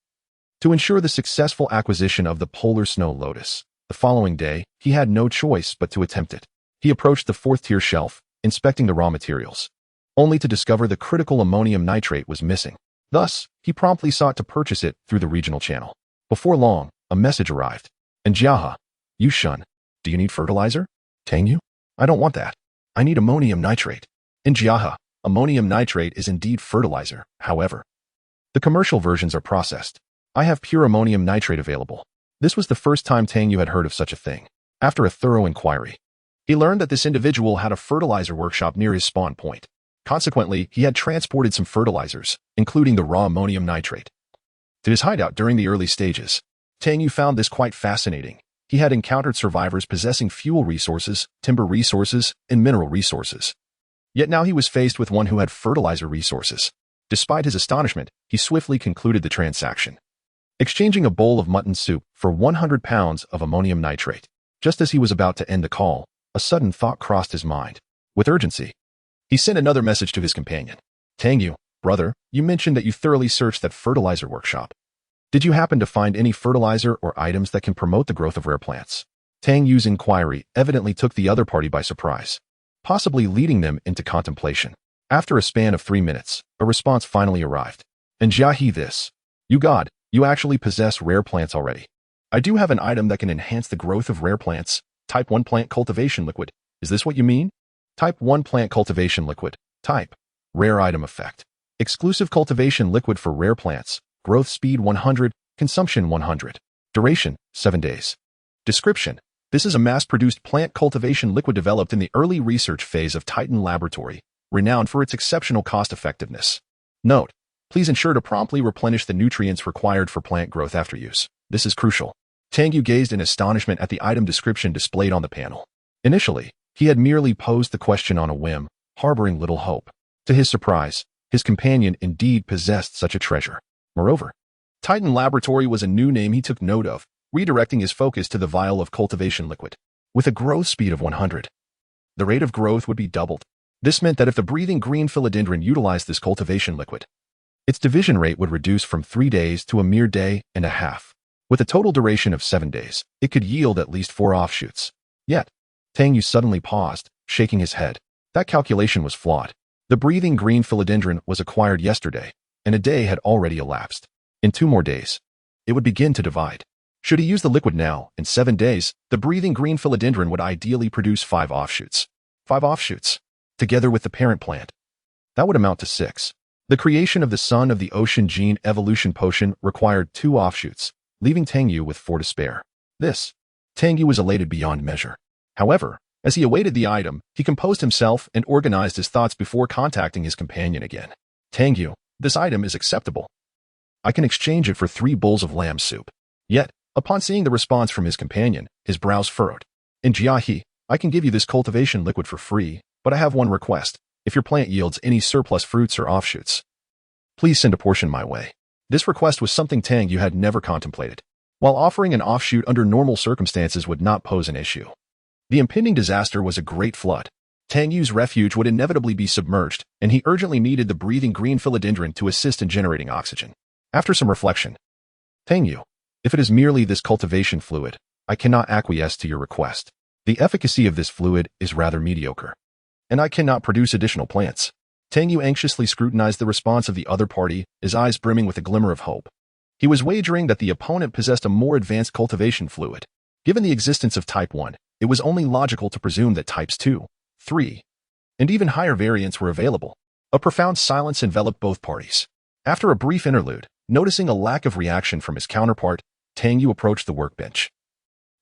to ensure the successful acquisition of the polar snow lotus, the following day, he had no choice but to attempt it. He approached the fourth-tier shelf, inspecting the raw materials, only to discover the critical ammonium nitrate was missing. Thus, he promptly sought to purchase it through the regional channel. Before long, a message arrived. "Njiaha, you shun. Do you need fertilizer? Tang Yu? I don't want that. I need ammonium nitrate." Njiaha, ammonium nitrate is indeed fertilizer, however. The commercial versions are processed. I have pure ammonium nitrate available. This was the first time Tang Yu had heard of such a thing. After a thorough inquiry, he learned that this individual had a fertilizer workshop near his spawn point. Consequently, he had transported some fertilizers, including the raw ammonium nitrate, to his hideout during the early stages. Tang Yu found this quite fascinating. He had encountered survivors possessing fuel resources, timber resources, and mineral resources. Yet now he was faced with one who had fertilizer resources. Despite his astonishment, he swiftly concluded the transaction, exchanging a bowl of mutton soup for 100 pounds of ammonium nitrate. Just as he was about to end the call, a sudden thought crossed his mind. With urgency, he sent another message to his companion. "Tang Yu, brother, you mentioned that you thoroughly searched that fertilizer workshop. Did you happen to find any fertilizer or items that can promote the growth of rare plants?" Tang Yu's inquiry evidently took the other party by surprise, possibly leading them into contemplation. After a span of 3 minutes, a response finally arrived. "Njiahi this. You god, you actually possess rare plants already. I do have an item that can enhance the growth of rare plants. Type 1 plant cultivation liquid. Is this what you mean? Type 1 plant cultivation liquid. Type: rare item effect. Exclusive cultivation liquid for rare plants. Growth speed 100, consumption 100. Duration, 7 days. Description: this is a mass-produced plant cultivation liquid developed in the early research phase of Titan Laboratory, renowned for its exceptional cost-effectiveness. Note: please ensure to promptly replenish the nutrients required for plant growth after use. This is crucial. Tang Yu gazed in astonishment at the item description displayed on the panel. Initially, he had merely posed the question on a whim, harboring little hope. To his surprise, his companion indeed possessed such a treasure. Moreover, Titan Laboratory was a new name he took note of, redirecting his focus to the vial of cultivation liquid. With a growth speed of 100, the rate of growth would be doubled. This meant that if the breathing green philodendron utilized this cultivation liquid, Its division rate would reduce from 3 days to a mere day and a half. With a total duration of 7 days, it could yield at least 4 offshoots. Yet, Tang Yu suddenly paused, shaking his head. That calculation was flawed. The breathing green philodendron was acquired yesterday, and a day had already elapsed. In 2 more days, it would begin to divide. Should he use the liquid now, in 7 days, the breathing green philodendron would ideally produce 5 offshoots. 5 offshoots, together with the parent plant. That would amount to 6. The creation of the Son of the Ocean gene evolution potion required 2 offshoots, leaving Tang Yu with 4 to spare. Tang Yu was elated beyond measure. However, as he awaited the item, he composed himself and organized his thoughts before contacting his companion again. Tang Yu, this item is acceptable. I can exchange it for 3 bowls of lamb soup. Yet, upon seeing the response from his companion, his brows furrowed. In Jiahe, I can give you this cultivation liquid for free, but I have one request. If your plant yields any surplus fruits or offshoots, please send a portion my way. This request was something Tang Yu had never contemplated. While offering an offshoot under normal circumstances would not pose an issue, the impending disaster was a great flood. Tang Yu's refuge would inevitably be submerged, and he urgently needed the breathing green philodendron to assist in generating oxygen. After some reflection, Tang Yu, if it is merely this cultivation fluid, I cannot acquiesce to your request. The efficacy of this fluid is rather mediocre, and I cannot produce additional plants. Tang Yu anxiously scrutinized the response of the other party, his eyes brimming with a glimmer of hope. He was wagering that the opponent possessed a more advanced cultivation fluid. Given the existence of Type 1, it was only logical to presume that Types 2, 3, and even higher variants were available. A profound silence enveloped both parties. After a brief interlude, noticing a lack of reaction from his counterpart, Tang Yu approached the workbench,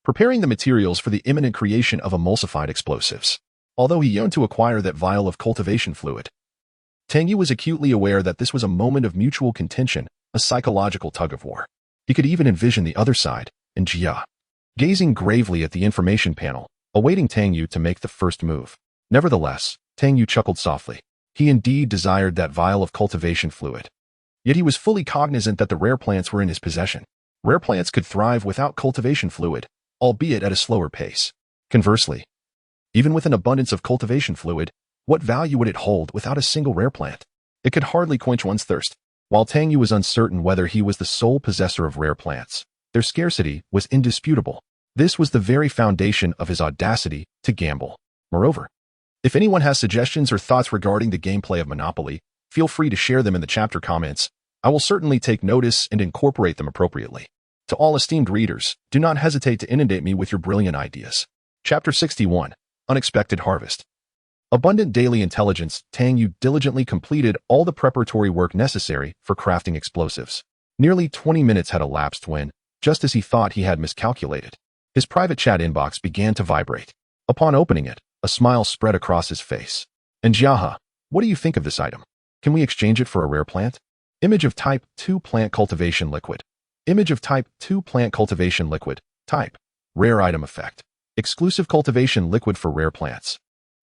preparing the materials for the imminent creation of emulsified explosives. Although he yearned to acquire that vial of cultivation fluid, Tang Yu was acutely aware that this was a moment of mutual contention, a psychological tug-of-war. He could even envision the other side, in Jia, gazing gravely at the information panel, awaiting Tang Yu to make the first move. Nevertheless, Tang Yu chuckled softly. He indeed desired that vial of cultivation fluid. Yet he was fully cognizant that the rare plants were in his possession. Rare plants could thrive without cultivation fluid, albeit at a slower pace. Conversely, even with an abundance of cultivation fluid, what value would it hold without a single rare plant? It could hardly quench one's thirst. While Tang Yu was uncertain whether he was the sole possessor of rare plants, their scarcity was indisputable. This was the very foundation of his audacity to gamble. Moreover, if anyone has suggestions or thoughts regarding the gameplay of Monopoly, feel free to share them in the chapter comments. I will certainly take notice and incorporate them appropriately. To all esteemed readers, do not hesitate to inundate me with your brilliant ideas. Chapter 61, Unexpected Harvest. Abundant daily intelligence, Tang Yu diligently completed all the preparatory work necessary for crafting explosives. Nearly 20 minutes had elapsed when, just as he thought he had miscalculated, his private chat inbox began to vibrate. Upon opening it, a smile spread across his face. And Jiahe, what do you think of this item? Can we exchange it for a rare plant? Image of Type 2 plant cultivation liquid. Image of Type 2 plant cultivation liquid. Type: rare item effect. Exclusive cultivation liquid for rare plants.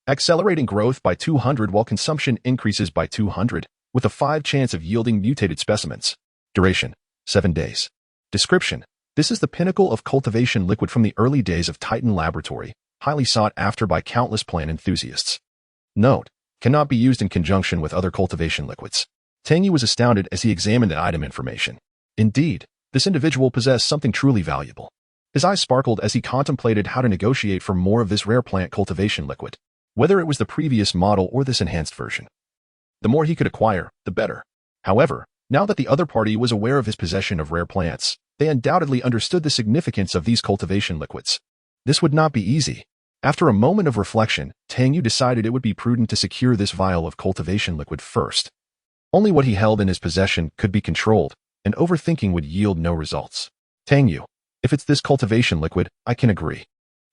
Accelerating growth by 200 while consumption increases by 200, with a 5 chance of yielding mutated specimens. Duration: 7 days. Description: this is the pinnacle of cultivation liquid from the early days of Titan Laboratory, highly sought after by countless plant enthusiasts. Note: cannot be used in conjunction with other cultivation liquids. Tang Yu was astounded as he examined the item information. Indeed, this individual possessed something truly valuable. His eyes sparkled as he contemplated how to negotiate for more of this rare plant cultivation liquid, whether it was the previous model or this enhanced version. The more he could acquire, the better. However, now that the other party was aware of his possession of rare plants, they undoubtedly understood the significance of these cultivation liquids. This would not be easy. After a moment of reflection, Tang Yu decided it would be prudent to secure this vial of cultivation liquid first. Only what he held in his possession could be controlled, and overthinking would yield no results. Tang Yu, if it's this cultivation liquid, I can agree.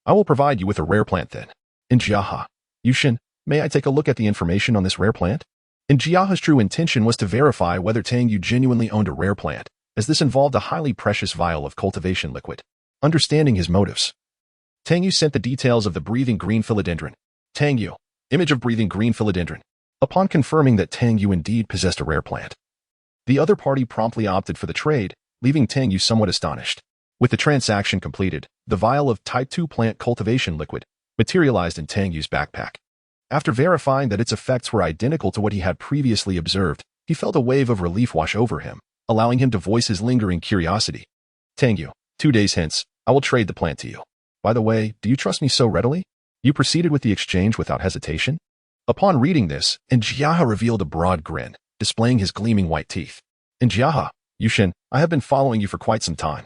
I will provide you with a rare plant then. In Jiahe, Yushin, may I take a look at the information on this rare plant? In Jiahe's true intention was to verify whether Tang Yu genuinely owned a rare plant, as this involved a highly precious vial of cultivation liquid. Understanding his motives, Tang Yu sent the details of the breathing green philodendron. Tang Yu, image of breathing green philodendron. Upon confirming that Tang Yu indeed possessed a rare plant, the other party promptly opted for the trade, leaving Tang Yu somewhat astonished. With the transaction completed, the vial of Type 2 plant cultivation liquid materialized in Tang Yu's backpack. After verifying that its effects were identical to what he had previously observed, he felt a wave of relief wash over him, allowing him to voice his lingering curiosity. Tang Yu, 2 days hence, I will trade the plant to you. By the way, do you trust me so readily? You proceeded with the exchange without hesitation? Upon reading this, Jiaha revealed a broad grin, displaying his gleaming white teeth. Jiaha, Yushin, I have been following you for quite some time.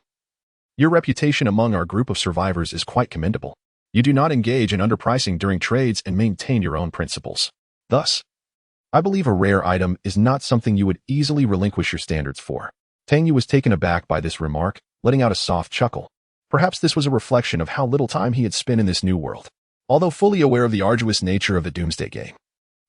Your reputation among our group of survivors is quite commendable. You do not engage in underpricing during trades and maintain your own principles. Thus, I believe a rare item is not something you would easily relinquish your standards for. Tang Yu was taken aback by this remark, letting out a soft chuckle. Perhaps this was a reflection of how little time he had spent in this new world. Although fully aware of the arduous nature of the Doomsday game,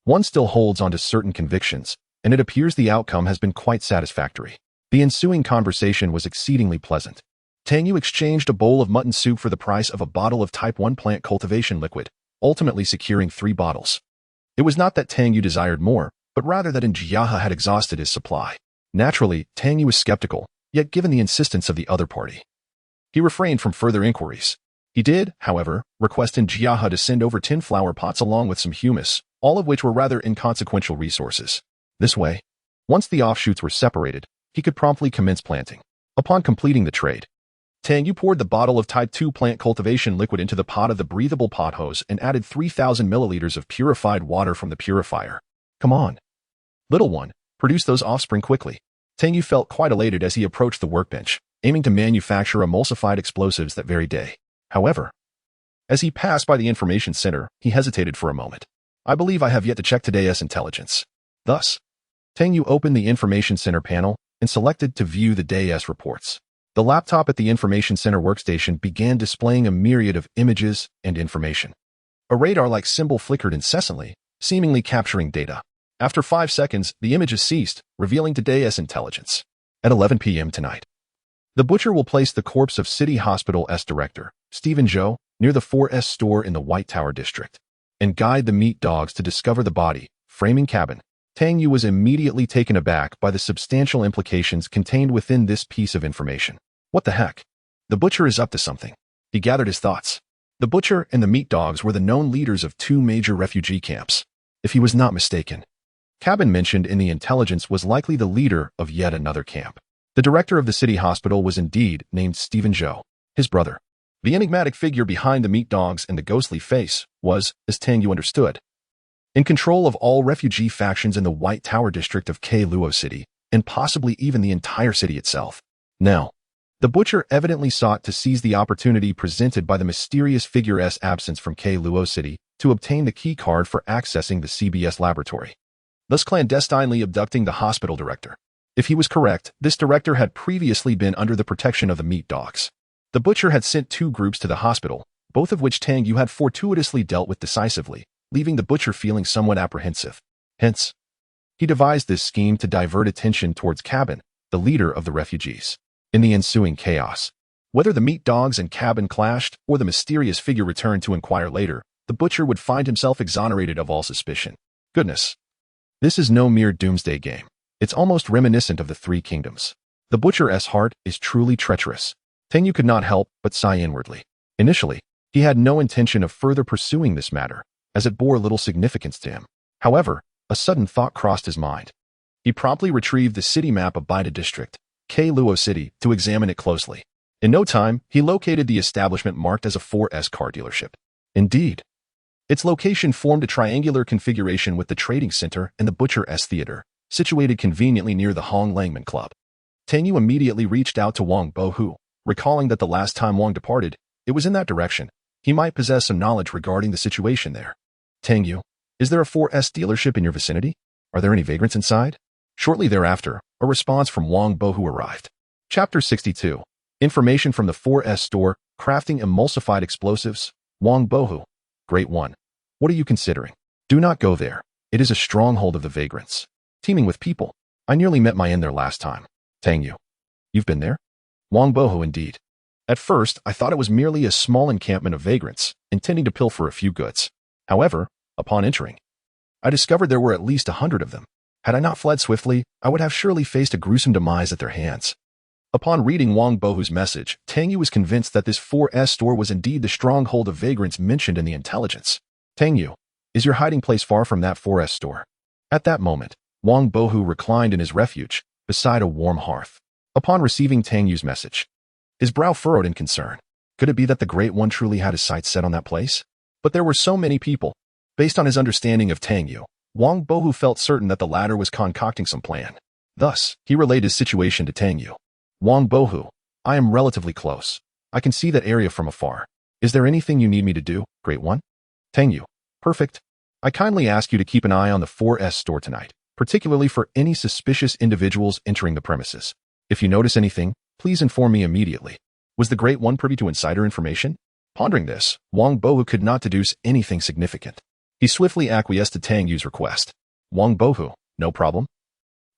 one still holds onto certain convictions, and it appears the outcome has been quite satisfactory. The ensuing conversation was exceedingly pleasant. Tang Yu exchanged a bowl of mutton soup for the price of a bottle of Type 1 plant cultivation liquid, ultimately securing 3 bottles. It was not that Tang Yu desired more, but rather that Jiaha had exhausted his supply. Naturally, Tang Yu was skeptical, yet given the insistence of the other party, he refrained from further inquiries. He did, however, request Jiaha to send over 10 flower pots along with some humus, all of which were rather inconsequential resources. This way, once the offshoots were separated, he could promptly commence planting. Upon completing the trade, Tang Yu poured the bottle of Type 2 plant cultivation liquid into the pot of the breathable pot hose and added 3,000 milliliters of purified water from the purifier. Come on, little one, produce those offspring quickly. Tang Yu felt quite elated as he approached the workbench, aiming to manufacture emulsified explosives that very day. However, as he passed by the information center, he hesitated for a moment. I believe I have yet to check today's intelligence. Thus, Tang Yu opened the information center panel and selected to view the day's reports. The laptop at the information center workstation began displaying a myriad of images and information. A radar-like symbol flickered incessantly, seemingly capturing data. After 5 seconds, the images ceased, revealing today's intelligence. At 11 p.m. tonight, the butcher will place the corpse of City Hospital's director, Stephen Zhou, near the 4S store in the White Tower district, and guide the meat dogs to discover the body, framing cabin. Tang Yu was immediately taken aback by the substantial implications contained within this piece of information. What the heck? The butcher is up to something. He gathered his thoughts. The butcher and the meat dogs were the known leaders of 2 major refugee camps. If he was not mistaken, Cabin mentioned in the intelligence was likely the leader of yet another camp. The director of the city hospital was indeed named Stephen Zhou, his brother. The enigmatic figure behind the meat dogs and the ghostly face was, as Tang Yu understood, in control of all refugee factions in the White Tower district of Luo City, and possibly even the entire city itself. Now, the butcher evidently sought to seize the opportunity presented by the mysterious figure's absence from Luo City to obtain the key card for accessing the CBS laboratory, thus clandestinely abducting the hospital director. If he was correct, this director had previously been under the protection of the meat dogs. The butcher had sent 2 groups to the hospital, both of which Tang Yu had fortuitously dealt with decisively, leaving the butcher feeling somewhat apprehensive. Hence, he devised this scheme to divert attention towards Cabin, the leader of the refugees. In the ensuing chaos, whether the meat dogs and Cabin clashed or the mysterious figure returned to inquire later, the butcher would find himself exonerated of all suspicion. Goodness, this is no mere doomsday game. It's almost reminiscent of the 3 kingdoms. The butcher's heart is truly treacherous. Tang Yu could not help but sigh inwardly. Initially, he had no intention of further pursuing this matter, as it bore little significance to him. However, a sudden thought crossed his mind. He promptly retrieved the city map of Baida district, Luo City, to examine it closely. In no time, he located the establishment marked as a 4S car dealership. Indeed, its location formed a triangular configuration with the trading center and the butcher's theater, situated conveniently near the Hong Langman Club. Tang Yu immediately reached out to Wang Bohu, recalling that the last time Wang departed, it was in that direction. He might possess some knowledge regarding the situation there. Tang Yu, is there a 4S dealership in your vicinity? Are there any vagrants inside? Shortly thereafter, a response from Wang Bohu arrived. Chapter 62. Information from the 4S store, crafting emulsified explosives. Wang Bohu. Great one. What are you considering? Do not go there. It is a stronghold of the vagrants, teeming with people. I nearly met my end there last time. Tang Yu. You've been there? Wang Bohu indeed. At first, I thought it was merely a small encampment of vagrants, intending to pilfer a few goods. However, upon entering, I discovered there were at least 100 of them. Had I not fled swiftly, I would have surely faced a gruesome demise at their hands. Upon reading Wang Bohu's message, Tang Yu was convinced that this 4S store was indeed the stronghold of vagrants mentioned in the intelligence. Tang Yu, is your hiding place far from that 4S store? At that moment, Wang Bohu reclined in his refuge, beside a warm hearth. Upon receiving Tang Yu's message, his brow furrowed in concern. Could it be that the Great One truly had his sights set on that place? But there were so many people. Based on his understanding of Tang Yu, Wang Bohu felt certain that the latter was concocting some plan. Thus, he relayed his situation to Tang Yu. Wang Bohu, I am relatively close. I can see that area from afar. Is there anything you need me to do, Great One? Tang Yu, perfect. I kindly ask you to keep an eye on the 4S store tonight, particularly for any suspicious individuals entering the premises. If you notice anything, please inform me immediately. Was the Great One privy to insider information? Pondering this, Wang Bohu could not deduce anything significant. He swiftly acquiesced to Tang Yu's request. Wang Bohu, no problem.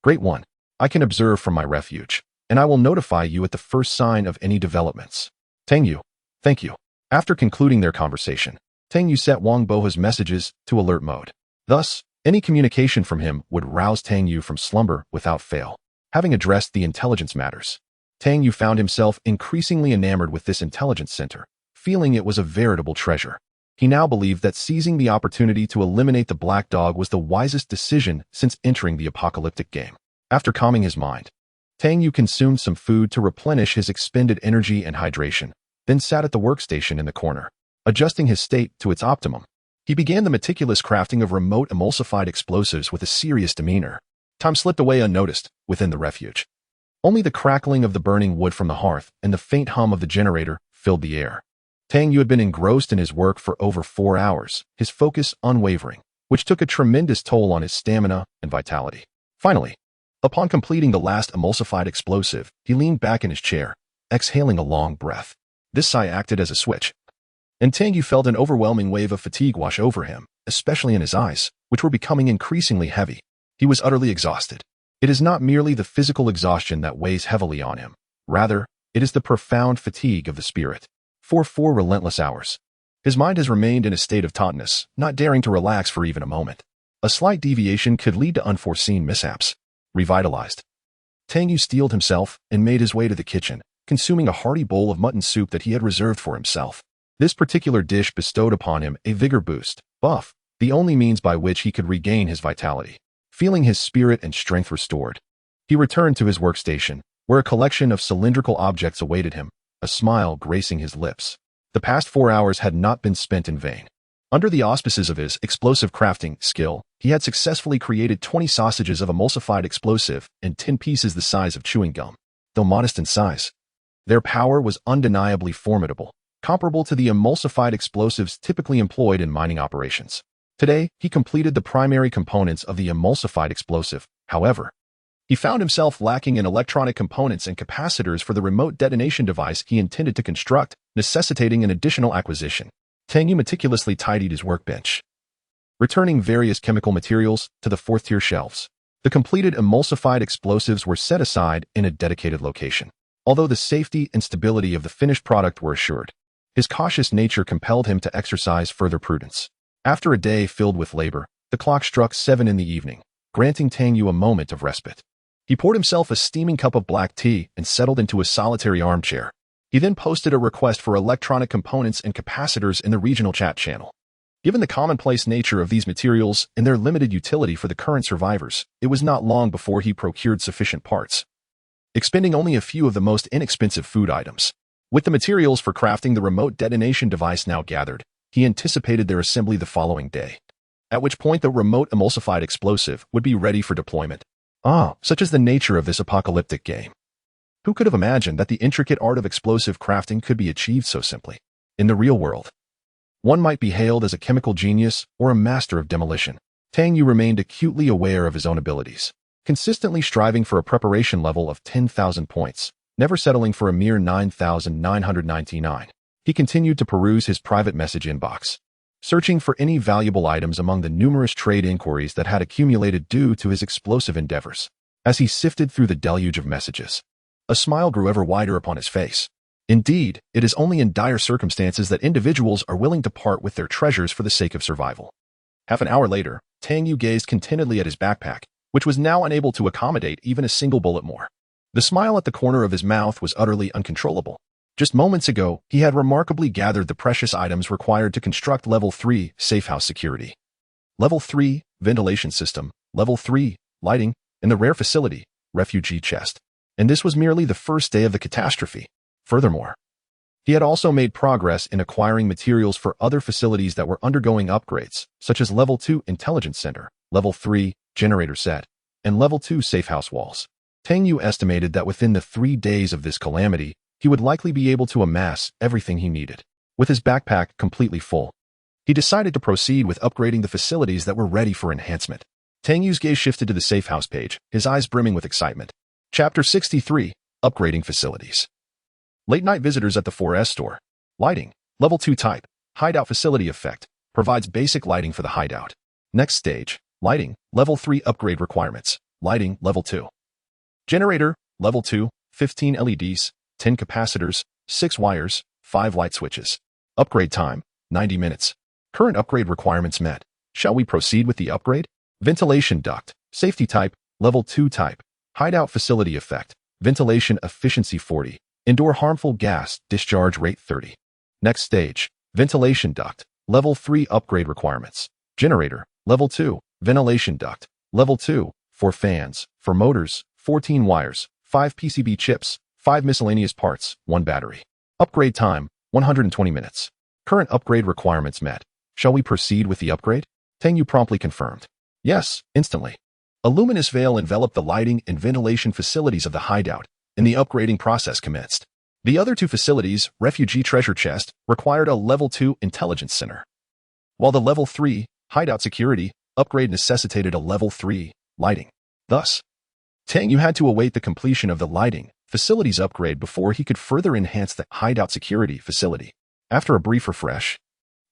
Great One, I can observe from my refuge, and I will notify you at the first sign of any developments. Tang Yu, thank you. After concluding their conversation, Tang Yu set Wang Bohu's messages to alert mode. Thus, any communication from him would rouse Tang Yu from slumber without fail. Having addressed the intelligence matters, Tang Yu found himself increasingly enamored with this intelligence center, feeling it was a veritable treasure. He now believed that seizing the opportunity to eliminate the Black Dog was the wisest decision since entering the apocalyptic game. After calming his mind, Tang Yu consumed some food to replenish his expended energy and hydration, then sat at the workstation in the corner, adjusting his state to its optimum. He began the meticulous crafting of remote emulsified explosives with a serious demeanor. Time slipped away unnoticed within the refuge. Only the crackling of the burning wood from the hearth and the faint hum of the generator filled the air. Tang Yu had been engrossed in his work for over 4 hours, his focus unwavering, which took a tremendous toll on his stamina and vitality. Finally, upon completing the last emulsified explosive, he leaned back in his chair, exhaling a long breath. This sigh acted as a switch, and Tang Yu felt an overwhelming wave of fatigue wash over him, especially in his eyes, which were becoming increasingly heavy. He was utterly exhausted. It is not merely the physical exhaustion that weighs heavily on him. Rather, it is the profound fatigue of the spirit. For 4 relentless hours, his mind has remained in a state of tautness, not daring to relax for even a moment. A slight deviation could lead to unforeseen mishaps. Revitalized, Tang Yu steeled himself and made his way to the kitchen, consuming a hearty bowl of mutton soup that he had reserved for himself. This particular dish bestowed upon him a vigor boost, buff, the only means by which he could regain his vitality. Feeling his spirit and strength restored, he returned to his workstation, where a collection of cylindrical objects awaited him, a smile gracing his lips. The past 4 hours had not been spent in vain. Under the auspices of his explosive crafting skill, he had successfully created 20 sausages of emulsified explosive and 10 pieces the size of chewing gum. Though modest in size, their power was undeniably formidable, comparable to the emulsified explosives typically employed in mining operations. Today, he completed the primary components of the emulsified explosive. However, he found himself lacking in electronic components and capacitors for the remote detonation device he intended to construct, necessitating an additional acquisition. Tang Yu meticulously tidied his workbench, returning various chemical materials to the 4th-tier shelves. The completed emulsified explosives were set aside in a dedicated location. Although the safety and stability of the finished product were assured, his cautious nature compelled him to exercise further prudence. After a day filled with labor, the clock struck 7 in the evening, granting Tang Yu a moment of respite. He poured himself a steaming cup of black tea and settled into a solitary armchair. He then posted a request for electronic components and capacitors in the regional chat channel. Given the commonplace nature of these materials and their limited utility for the current survivors, it was not long before he procured sufficient parts, expending only a few of the most inexpensive food items. With the materials for crafting the remote detonation device now gathered, he anticipated their assembly the following day, at which point the remote emulsified explosive would be ready for deployment. Such is the nature of this apocalyptic game. Who could have imagined that the intricate art of explosive crafting could be achieved so simply? In the real world, one might be hailed as a chemical genius or a master of demolition. Tang Yu remained acutely aware of his own abilities, consistently striving for a preparation level of 10,000 points, never settling for a mere 9,999. He continued to peruse his private message inbox, searching for any valuable items among the numerous trade inquiries that had accumulated due to his explosive endeavors. As he sifted through the deluge of messages, a smile grew ever wider upon his face. Indeed, it is only in dire circumstances that individuals are willing to part with their treasures for the sake of survival. Half an hour later, Tang Yu gazed contentedly at his backpack, which was now unable to accommodate even a single bullet more. The smile at the corner of his mouth was utterly uncontrollable. Just moments ago, he had remarkably gathered the precious items required to construct Level 3 safe house security. Level 3 ventilation system, Level 3 lighting, and the rare facility, refugee chest. And this was merely the first day of the catastrophe. Furthermore, he had also made progress in acquiring materials for other facilities that were undergoing upgrades, such as Level 2 Intelligence Center, Level 3 Generator Set, and Level 2 Safehouse Walls. Tang Yu estimated that within the 3 days of this calamity, he would likely be able to amass everything he needed. With his backpack completely full, he decided to proceed with upgrading the facilities that were ready for enhancement. Tang Yu's gaze shifted to the safe house page, his eyes brimming with excitement. Chapter 63, Upgrading Facilities. Late-night visitors at the 4S store. Lighting, Level 2 type, Hideout Facility Effect, provides basic lighting for the hideout. Next stage, lighting, Level 3 upgrade requirements, lighting, Level 2. Generator, Level 2, 15 LEDs, 10 capacitors, 6 wires, 5 light switches. Upgrade time, 90 minutes. Current upgrade requirements met. Shall we proceed with the upgrade? Ventilation duct, safety type, Level 2 type, Hideout Facility Effect, ventilation efficiency 40, indoor harmful gas discharge rate 30. Next stage, ventilation duct, Level 3 upgrade requirements. Generator, Level 2, ventilation duct, Level 2, 4 fans, 4 motors, 14 wires, 5 PCB chips, 5 miscellaneous parts, 1 battery. Upgrade time, 120 minutes. Current upgrade requirements met. Shall we proceed with the upgrade? Tang Yu promptly confirmed. Yes, instantly. A luminous veil enveloped the lighting and ventilation facilities of the hideout, and the upgrading process commenced. The other 2 facilities, Refugee Treasure Chest, required a Level 2 Intelligence Center, while the Level 3 Hideout Security upgrade necessitated a Level 3 lighting. Thus, Tang Yu had to await the completion of the lighting facilities upgrade before he could further enhance the Hideout Security facility. After a brief refresh,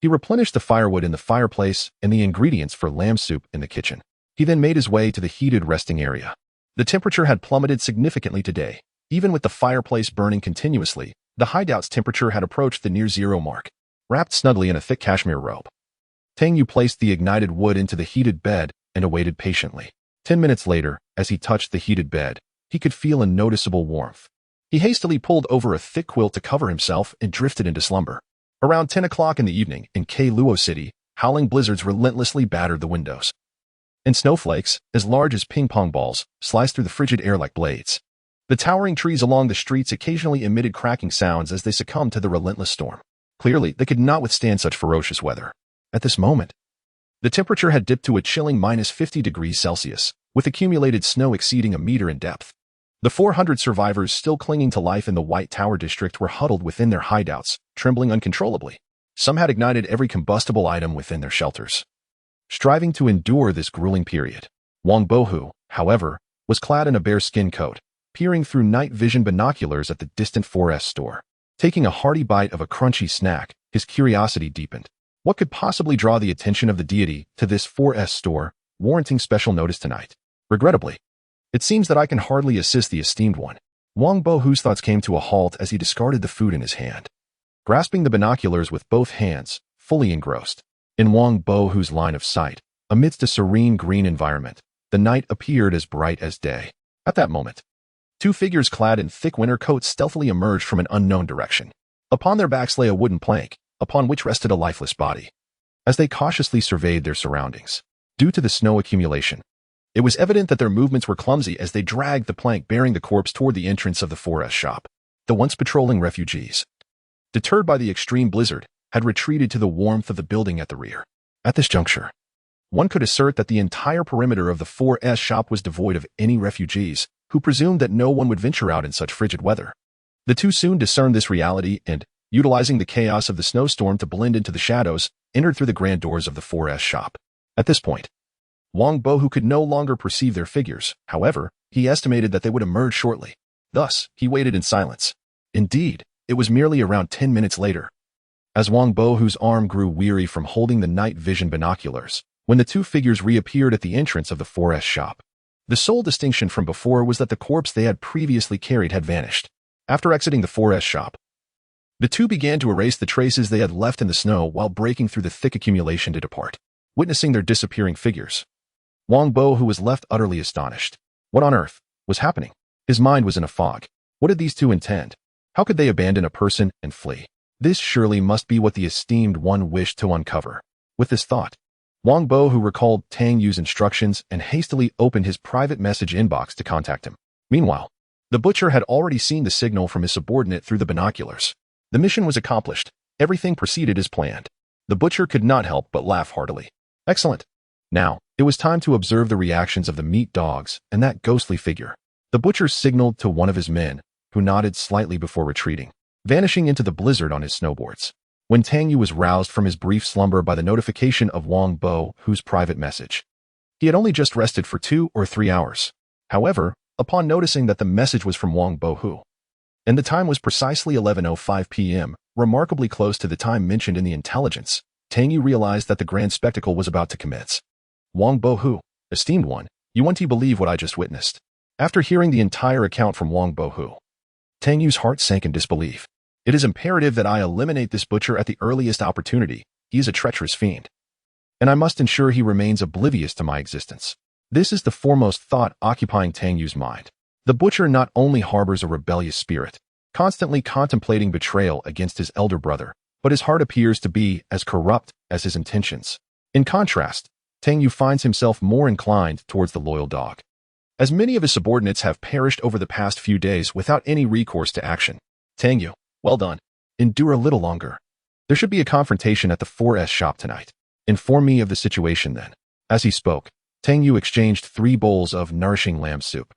he replenished the firewood in the fireplace and the ingredients for lamb soup in the kitchen. He then made his way to the heated resting area. The temperature had plummeted significantly today. Even with the fireplace burning continuously, the hideout's temperature had approached the near-zero mark. Wrapped snugly in a thick cashmere robe, Tang Yu placed the ignited wood into the heated bed and awaited patiently. 10 minutes later, as he touched the heated bed, he could feel a noticeable warmth. He hastily pulled over a thick quilt to cover himself and drifted into slumber. Around 10 o'clock in the evening, in Luo City, howling blizzards relentlessly battered the windows, and snowflakes, as large as ping-pong balls, sliced through the frigid air like blades. The towering trees along the streets occasionally emitted cracking sounds as they succumbed to the relentless storm. Clearly, they could not withstand such ferocious weather. At this moment, the temperature had dipped to a chilling -50°C, with accumulated snow exceeding a meter in depth. The 400 survivors still clinging to life in the White Tower district were huddled within their hideouts, trembling uncontrollably. Some had ignited every combustible item within their shelters, striving to endure this grueling period. Wang Bohu, however, was clad in a bearskin coat, peering through night vision binoculars at the distant 4S store. Taking a hearty bite of a crunchy snack, his curiosity deepened. What could possibly draw the attention of the deity to this 4S store, warranting special notice tonight? Regrettably, it seems that I can hardly assist the esteemed one. Wang Bohu's thoughts came to a halt as he discarded the food in his hand, grasping the binoculars with both hands, fully engrossed. In Wang Bohu's line of sight, amidst a serene green environment, the night appeared as bright as day. At that moment, 2 figures clad in thick winter coats stealthily emerged from an unknown direction. Upon their backs lay a wooden plank, upon which rested a lifeless body. As they cautiously surveyed their surroundings, due to the snow accumulation, it was evident that their movements were clumsy as they dragged the plank bearing the corpse toward the entrance of the 4S shop. The once patrolling refugees, deterred by the extreme blizzard, had retreated to the warmth of the building at the rear. At this juncture, one could assert that the entire perimeter of the 4S shop was devoid of any refugees, who presumed that no one would venture out in such frigid weather. The 2 soon discerned this reality and, utilizing the chaos of the snowstorm to blend into the shadows, entered through the grand doors of the 4S shop. At this point, Wang Bohu could no longer perceive their figures. However, he estimated that they would emerge shortly. Thus, he waited in silence. Indeed, it was merely around 10 minutes later, as Wang Bohu's arm grew weary from holding the night vision binoculars, when the 2 figures reappeared at the entrance of the 4S shop. The sole distinction from before was that the corpse they had previously carried had vanished. After exiting the 4S shop, the 2 began to erase the traces they had left in the snow while breaking through the thick accumulation to depart. Witnessing their disappearing figures, Wang Bohu was left utterly astonished. What on earth was happening? His mind was in a fog. What did these 2 intend? How could they abandon a person and flee? This surely must be what the esteemed one wished to uncover. With this thought, Wang Bo, who recalled Tang Yu's instructions and hastily opened his private message inbox to contact him. Meanwhile, the butcher had already seen the signal from his subordinate through the binoculars. The mission was accomplished. Everything proceeded as planned. The butcher could not help but laugh heartily. Excellent. Now, it was time to observe the reactions of the meat dogs and that ghostly figure. The butcher signaled to one of his men, who nodded slightly before retreating, vanishing into the blizzard on his snowboards. When Tang Yu was roused from his brief slumber by the notification of Wang Bo, whose private message. He had only just rested for 2 or 3 hours. However, upon noticing that the message was from Wang Bo Hu, and the time was precisely 11:05 p.m., remarkably close to the time mentioned in the intelligence, Tang Yu realized that the grand spectacle was about to commence. Wang Bo Hu, esteemed one, you won't believe what I just witnessed. After hearing the entire account from Wang Bo Hu, Tang Yu's heart sank in disbelief. It is imperative that I eliminate this butcher at the earliest opportunity. He is a treacherous fiend, and I must ensure he remains oblivious to my existence. This is the foremost thought occupying Tang Yu's mind. The butcher not only harbors a rebellious spirit, constantly contemplating betrayal against his elder brother, but his heart appears to be as corrupt as his intentions. In contrast, Tang Yu finds himself more inclined towards the loyal dog. As many of his subordinates have perished over the past few days without any recourse to action. Tang Yu, well done. Endure a little longer. There should be a confrontation at the 4S shop tonight. Inform me of the situation then. As he spoke, Tang Yu exchanged 3 bowls of nourishing lamb soup,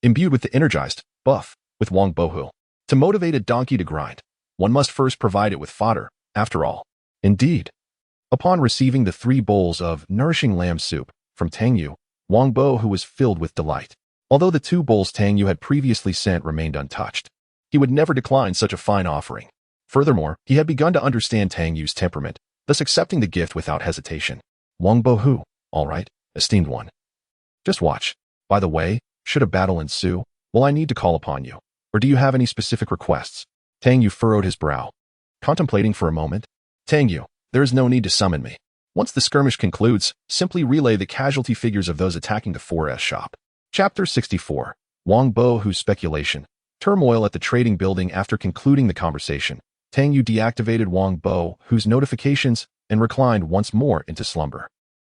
imbued with the energized buff, with Wang Bo Hu. To motivate a donkey to grind, one must first provide it with fodder, after all. Indeed. Upon receiving the 3 bowls of nourishing lamb soup from Tang Yu, Wang Bo Hu was filled with delight. Although the 2 bowls Tang Yu had previously sent remained untouched, he would never decline such a fine offering. Furthermore, he had begun to understand Tang Yu's temperament, thus accepting the gift without hesitation. Wang Bo Hu, all right, esteemed one. Just watch. By the way, should a battle ensue, will I need to call upon you, or do you have any specific requests? Tang Yu furrowed his brow, contemplating for a moment. Tang Yu, there is no need to summon me. Once the skirmish concludes, simply relay the casualty figures of those attacking the 4S shop. Chapter 64. Wang Bo Hu's speculation. Turmoil at the trading building. After concluding the conversation, Tang Yu deactivated Wang Bo Hu's notifications and reclined once more into slumber.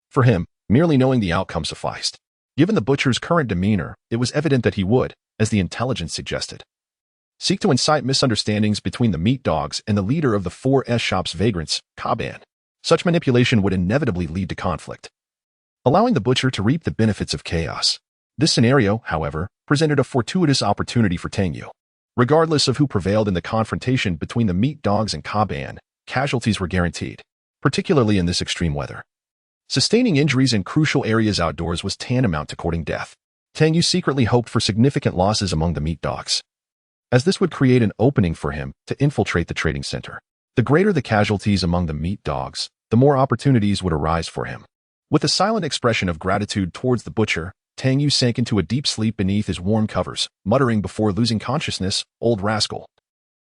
For him, merely knowing the outcome sufficed. Given the butcher's current demeanor, it was evident that he would, as the intelligence suggested, seek to incite misunderstandings between the meat dogs and the leader of the 4S shop's vagrants, Kaban. Such manipulation would inevitably lead to conflict, allowing the butcher to reap the benefits of chaos. This scenario, however, presented a fortuitous opportunity for Tang Yu. Regardless of who prevailed in the confrontation between the meat dogs and Kaban, casualties were guaranteed, particularly in this extreme weather. Sustaining injuries in crucial areas outdoors was tantamount to courting death. Tang Yu secretly hoped for significant losses among the meat dogs, as this would create an opening for him to infiltrate the trading center. The greater the casualties among the meat dogs, the more opportunities would arise for him. With a silent expression of gratitude towards the butcher, Tang Yu sank into a deep sleep beneath his warm covers, muttering before losing consciousness, "Old rascal.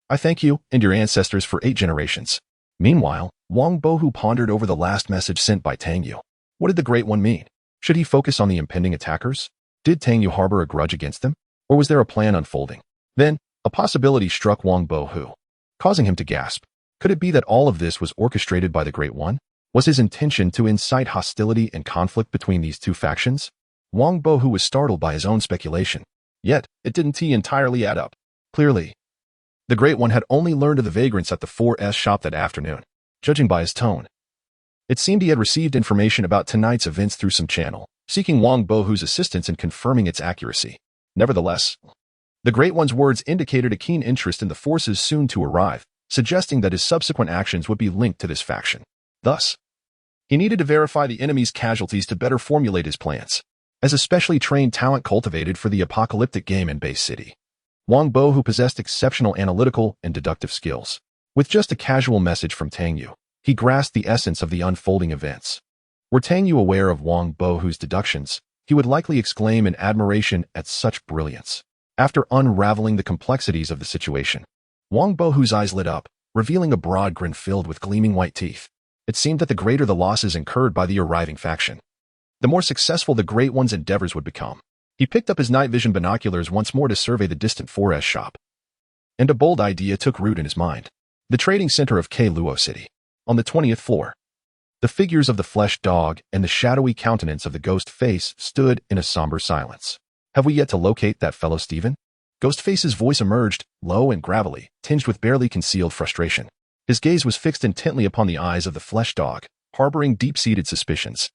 I thank you and your ancestors for 8 generations." Meanwhile, Wang Bo Hu pondered over the last message sent by Tang Yu. What did the Great One mean? Should he focus on the impending attackers? Did Tang Yu harbor a grudge against them? Or was there a plan unfolding? Then, a possibility struck Wang Bo Hu, causing him to gasp. Could it be that all of this was orchestrated by the Great One? Was his intention to incite hostility and conflict between these 2 factions? Wang Bo Hu was startled by his own speculation. Yet, it didn't entirely add up. Clearly, the Great One had only learned of the vagrants at the 4S shop that afternoon. Judging by his tone, it seemed he had received information about tonight's events through some channel, seeking Wang Bo Hu's assistance in confirming its accuracy. Nevertheless, the Great One's words indicated a keen interest in the forces soon to arrive, suggesting that his subsequent actions would be linked to this faction. Thus, he needed to verify the enemy's casualties to better formulate his plans. As a specially trained talent cultivated for the apocalyptic game in Base City, Wang Bo Hu possessed exceptional analytical and deductive skills. With just a casual message from Tang Yu, he grasped the essence of the unfolding events. Were Tang Yu aware of Wang Bo Hu's deductions, he would likely exclaim in admiration at such brilliance. After unraveling the complexities of the situation, Wang Bo Hu's eyes lit up, revealing a broad grin filled with gleaming white teeth. It seemed that the greater the losses incurred by the arriving faction, the more successful the Great One's endeavors would become. He picked up his night vision binoculars once more to survey the distant 4S shop, and a bold idea took root in his mind. The trading center of Luo City, on the 20th floor. The figures of the flesh dog and the shadowy countenance of the ghost face stood in a somber silence. Have we yet to locate that fellow Stephen? Ghostface's voice emerged, low and gravelly, tinged with barely concealed frustration. His gaze was fixed intently upon the eyes of the flesh dog, harboring deep-seated suspicions.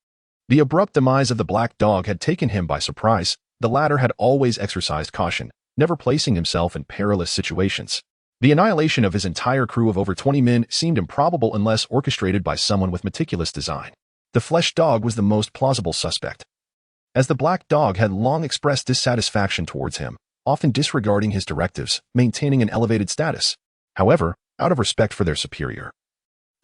The abrupt demise of the black dog had taken him by surprise. The latter had always exercised caution, never placing himself in perilous situations. The annihilation of his entire crew of over 20 men seemed improbable unless orchestrated by someone with meticulous design. The flesh dog was the most plausible suspect, as the black dog had long expressed dissatisfaction towards him, often disregarding his directives, maintaining an elevated status. However, out of respect for their superior,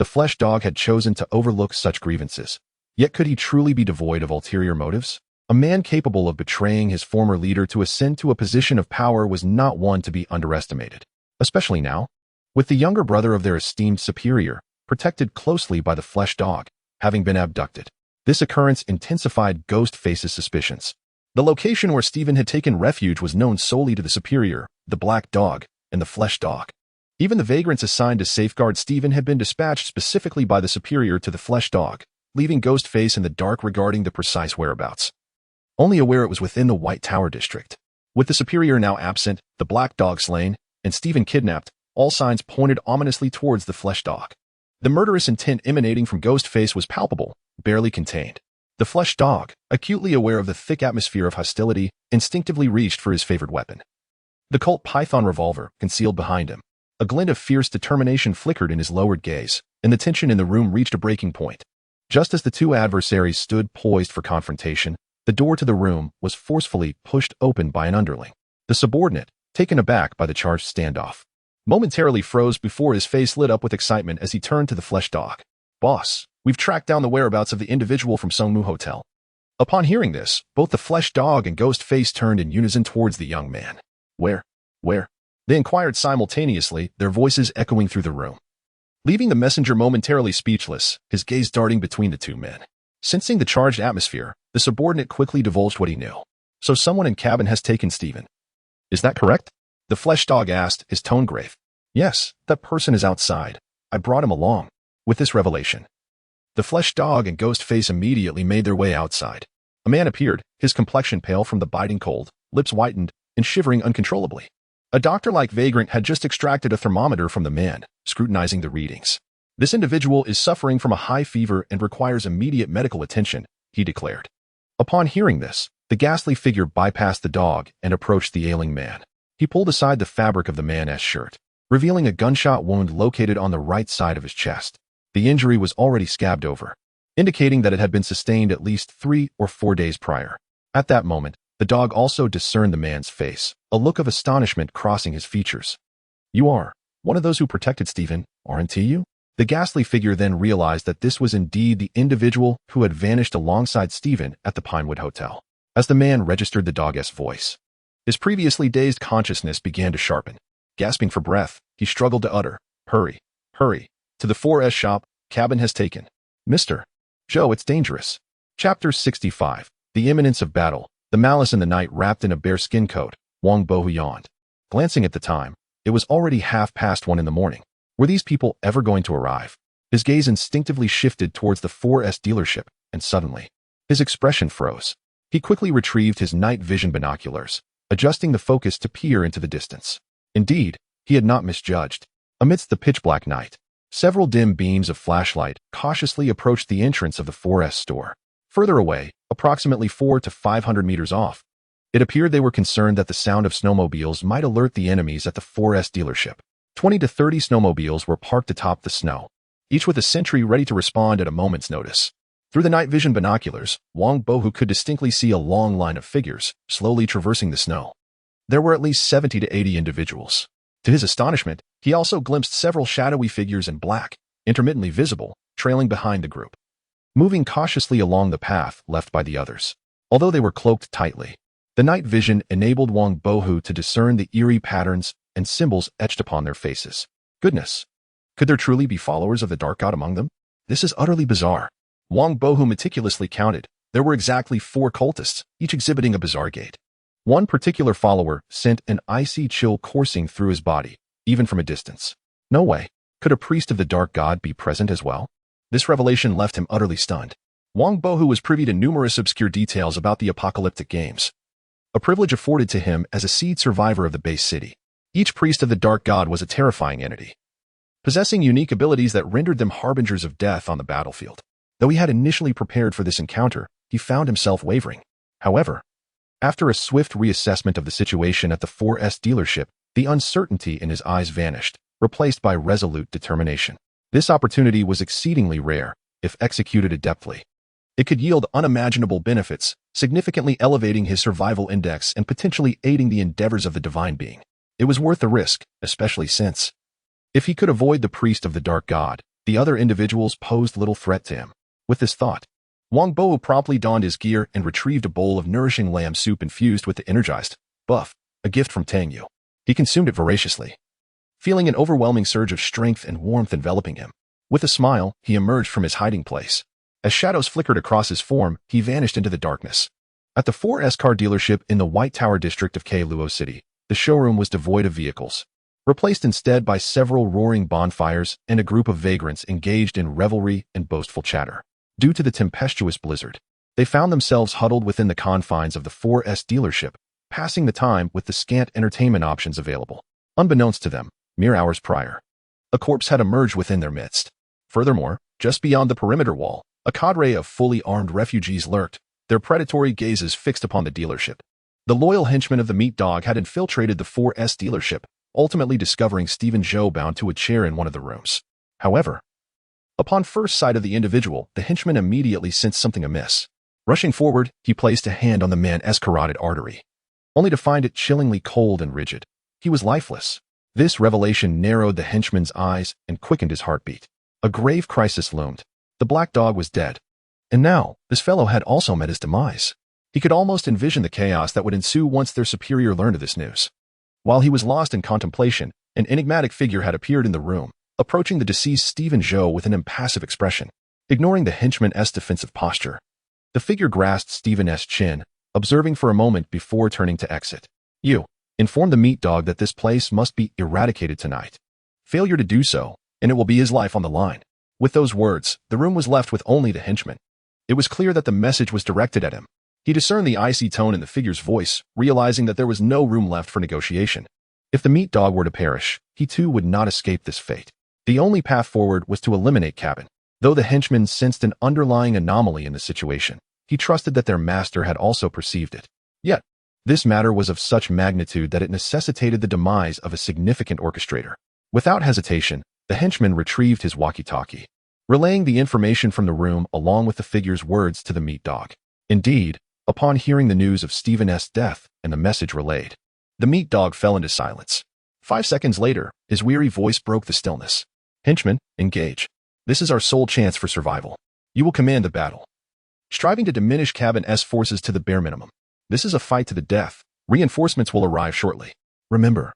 the flesh dog had chosen to overlook such grievances. Yet could he truly be devoid of ulterior motives? A man capable of betraying his former leader to ascend to a position of power was not one to be underestimated, especially now, with the younger brother of their esteemed superior, protected closely by the flesh dog, having been abducted. This occurrence intensified Ghostface's suspicions. The location where Stephen had taken refuge was known solely to the superior, the black dog, and the flesh dog. Even the vagrants assigned to safeguard Stephen had been dispatched specifically by the superior to the flesh dog, leaving Ghostface in the dark regarding the precise whereabouts. Only aware it was within the White Tower district. With the superior now absent, the black dog slain, and Stephen kidnapped, all signs pointed ominously towards the flesh dog. The murderous intent emanating from Ghostface was palpable, barely contained. The flesh dog, acutely aware of the thick atmosphere of hostility, instinctively reached for his favorite weapon. The Colt Python revolver, concealed behind him. A glint of fierce determination flickered in his lowered gaze, and the tension in the room reached a breaking point. Just as the two adversaries stood poised for confrontation, the door to the room was forcefully pushed open by an underling. The subordinate, taken aback by the charged standoff, momentarily froze before his face lit up with excitement as he turned to the flesh dog. "Boss, we've tracked down the whereabouts of the individual from Sungmu Hotel." Upon hearing this, both the flesh dog and Ghostface turned in unison towards the young man. Where? They inquired simultaneously, their voices echoing through the room, leaving the messenger momentarily speechless, his gaze darting between the two men. Sensing the charged atmosphere, the subordinate quickly divulged what he knew. "So someone in cabin has taken Stephen. Is that correct?" The flesh dog asked, his tone grave. "Yes, that person is outside. I brought him along." With this revelation, the flesh dog and Ghostface immediately made their way outside. A man appeared, his complexion pale from the biting cold, lips whitened, and shivering uncontrollably. A doctor-like vagrant had just extracted a thermometer from the man, scrutinizing the readings. "This individual is suffering from a high fever and requires immediate medical attention," he declared. Upon hearing this, the ghastly figure bypassed the dog and approached the ailing man. He pulled aside the fabric of the man's shirt, revealing a gunshot wound located on the right side of his chest. The injury was already scabbed over, indicating that it had been sustained at least 3 or 4 days prior. At that moment, the dog also discerned the man's face, a look of astonishment crossing his features. "You are one of those who protected Stephen, aren't you?" The ghastly figure then realized that this was indeed the individual who had vanished alongside Stephen at the Pinewood Hotel. As the man registered the dog's voice, his previously dazed consciousness began to sharpen. Gasping for breath, he struggled to utter, hurry, to the 4S shop, cabin has taken. Mr. Joe, it's dangerous." Chapter 65. The Imminence of Battle. The malice in the night wrapped in a bearskin coat, Wang Bohu yawned. Glancing at the time, it was already 1:30 in the morning. Were these people ever going to arrive? His gaze instinctively shifted towards the 4S dealership, and suddenly, his expression froze. He quickly retrieved his night vision binoculars, adjusting the focus to peer into the distance. Indeed, he had not misjudged. Amidst the pitch-black night, several dim beams of flashlight cautiously approached the entrance of the 4S store. Further away, approximately 400 to 500 meters off, it appeared they were concerned that the sound of snowmobiles might alert the enemies at the 4S dealership. 20 to 30 snowmobiles were parked atop the snow, each with a sentry ready to respond at a moment's notice. Through the night vision binoculars, Wang Bohu could distinctly see a long line of figures slowly traversing the snow. There were at least 70 to 80 individuals. To his astonishment, he also glimpsed several shadowy figures in black, intermittently visible, trailing behind the group, moving cautiously along the path left by the others. Although they were cloaked tightly, the night vision enabled Wang Bohu to discern the eerie patterns and symbols etched upon their faces. Goodness! Could there truly be followers of the Dark God among them? This is utterly bizarre. Wang Bohu meticulously counted. There were exactly 4 cultists, each exhibiting a bizarre gait. One particular follower sent an icy chill coursing through his body, even from a distance. No way. Could a priest of the Dark God be present as well? This revelation left him utterly stunned. Wang Bohu was privy to numerous obscure details about the apocalyptic games, a privilege afforded to him as a seed survivor of the base city. Each priest of the dark god was a terrifying entity, possessing unique abilities that rendered them harbingers of death on the battlefield. Though he had initially prepared for this encounter, he found himself wavering. However, after a swift reassessment of the situation at the 4S dealership, the uncertainty in his eyes vanished, replaced by resolute determination. This opportunity was exceedingly rare, if executed adeptly. It could yield unimaginable benefits, significantly elevating his survival index and potentially aiding the endeavors of the divine being. It was worth the risk, especially since, if he could avoid the priest of the dark god, the other individuals posed little threat to him. With this thought, Wang Bo promptly donned his gear and retrieved a bowl of nourishing lamb soup infused with the energized buff, a gift from Tang Yu. He consumed it voraciously, feeling an overwhelming surge of strength and warmth enveloping him. With a smile, he emerged from his hiding place. As shadows flickered across his form, he vanished into the darkness. At the 4S car dealership in the White Tower district of Luo City, the showroom was devoid of vehicles, replaced instead by several roaring bonfires and a group of vagrants engaged in revelry and boastful chatter. Due to the tempestuous blizzard, they found themselves huddled within the confines of the 4S dealership, passing the time with the scant entertainment options available. Unbeknownst to them, mere hours prior, a corpse had emerged within their midst. Furthermore, just beyond the perimeter wall, a cadre of fully armed refugees lurked, their predatory gazes fixed upon the dealership. The loyal henchmen of the meat dog had infiltrated the 4S dealership, ultimately discovering Stephen Zhou bound to a chair in one of the rooms. However, upon first sight of the individual, the henchman immediately sensed something amiss. Rushing forward, he placed a hand on the man's carotid artery, only to find it chillingly cold and rigid. He was lifeless. This revelation narrowed the henchman's eyes and quickened his heartbeat. A grave crisis loomed. The black dog was dead. And now, this fellow had also met his demise. He could almost envision the chaos that would ensue once their superior learned of this news. While he was lost in contemplation, an enigmatic figure had appeared in the room, approaching the deceased Stephen Zhou with an impassive expression. Ignoring the henchman's defensive posture, the figure grasped Stephen's chin, observing for a moment before turning to exit. "You inform the meat dog that this place must be eradicated tonight. Failure to do so, and it will be his life on the line." With those words, the room was left with only the henchman. It was clear that the message was directed at him. He discerned the icy tone in the figure's voice, realizing that there was no room left for negotiation. If the meat dog were to perish, he too would not escape this fate. The only path forward was to eliminate Cabin. Though the henchman sensed an underlying anomaly in the situation, he trusted that their master had also perceived it. Yet, this matter was of such magnitude that it necessitated the demise of a significant orchestrator. Without hesitation, the henchman retrieved his walkie-talkie, relaying the information from the room along with the figure's words to the meat dog. Indeed, upon hearing the news of Stephen's death and the message relayed, the meat dog fell into silence. 5 seconds later, his weary voice broke the stillness. "Henchman, engage. This is our sole chance for survival. You will command the battle, striving to diminish Cabin's forces to the bare minimum. This is a fight to the death. Reinforcements will arrive shortly. Remember,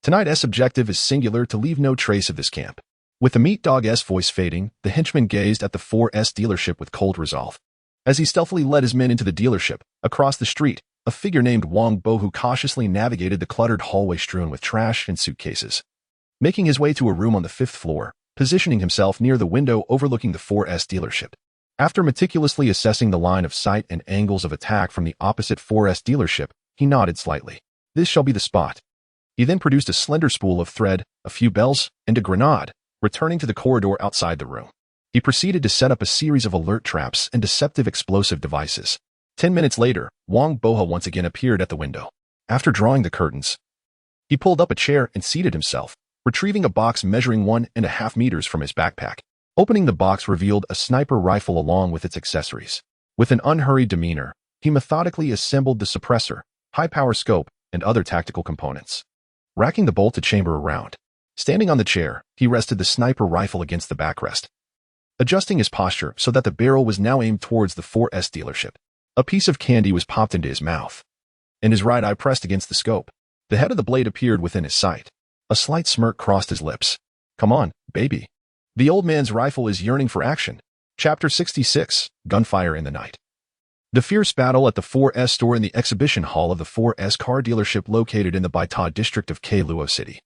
tonight's objective is singular to leave no trace of this camp." With the meat dog's voice fading, the henchman gazed at the 4S dealership with cold resolve. As he stealthily led his men into the dealership, across the street, a figure named Wang Bohu cautiously navigated the cluttered hallway strewn with trash and suitcases, making his way to a room on the 5th floor, positioning himself near the window overlooking the 4S dealership. After meticulously assessing the line of sight and angles of attack from the opposite 4S dealership, he nodded slightly. "This shall be the spot." He then produced a slender spool of thread, a few bells, and a grenade, returning to the corridor outside the room. He proceeded to set up a series of alert traps and deceptive explosive devices. 10 minutes later, Wang Boha once again appeared at the window. After drawing the curtains, he pulled up a chair and seated himself, retrieving a box measuring 1.5 meters from his backpack. Opening the box revealed a sniper rifle along with its accessories. With an unhurried demeanor, he methodically assembled the suppressor, high-power scope, and other tactical components, racking the bolt to chamber around. Standing on the chair, he rested the sniper rifle against the backrest, adjusting his posture so that the barrel was now aimed towards the 4S dealership. A piece of candy was popped into his mouth, and his right eye pressed against the scope. The head of the blade appeared within his sight. A slight smirk crossed his lips. "Come on, baby." The old man's rifle is yearning for action. Chapter 66, Gunfire in the Night. The fierce battle at the 4S store in the exhibition hall of the 4S car dealership located in the Baita district of Luo City.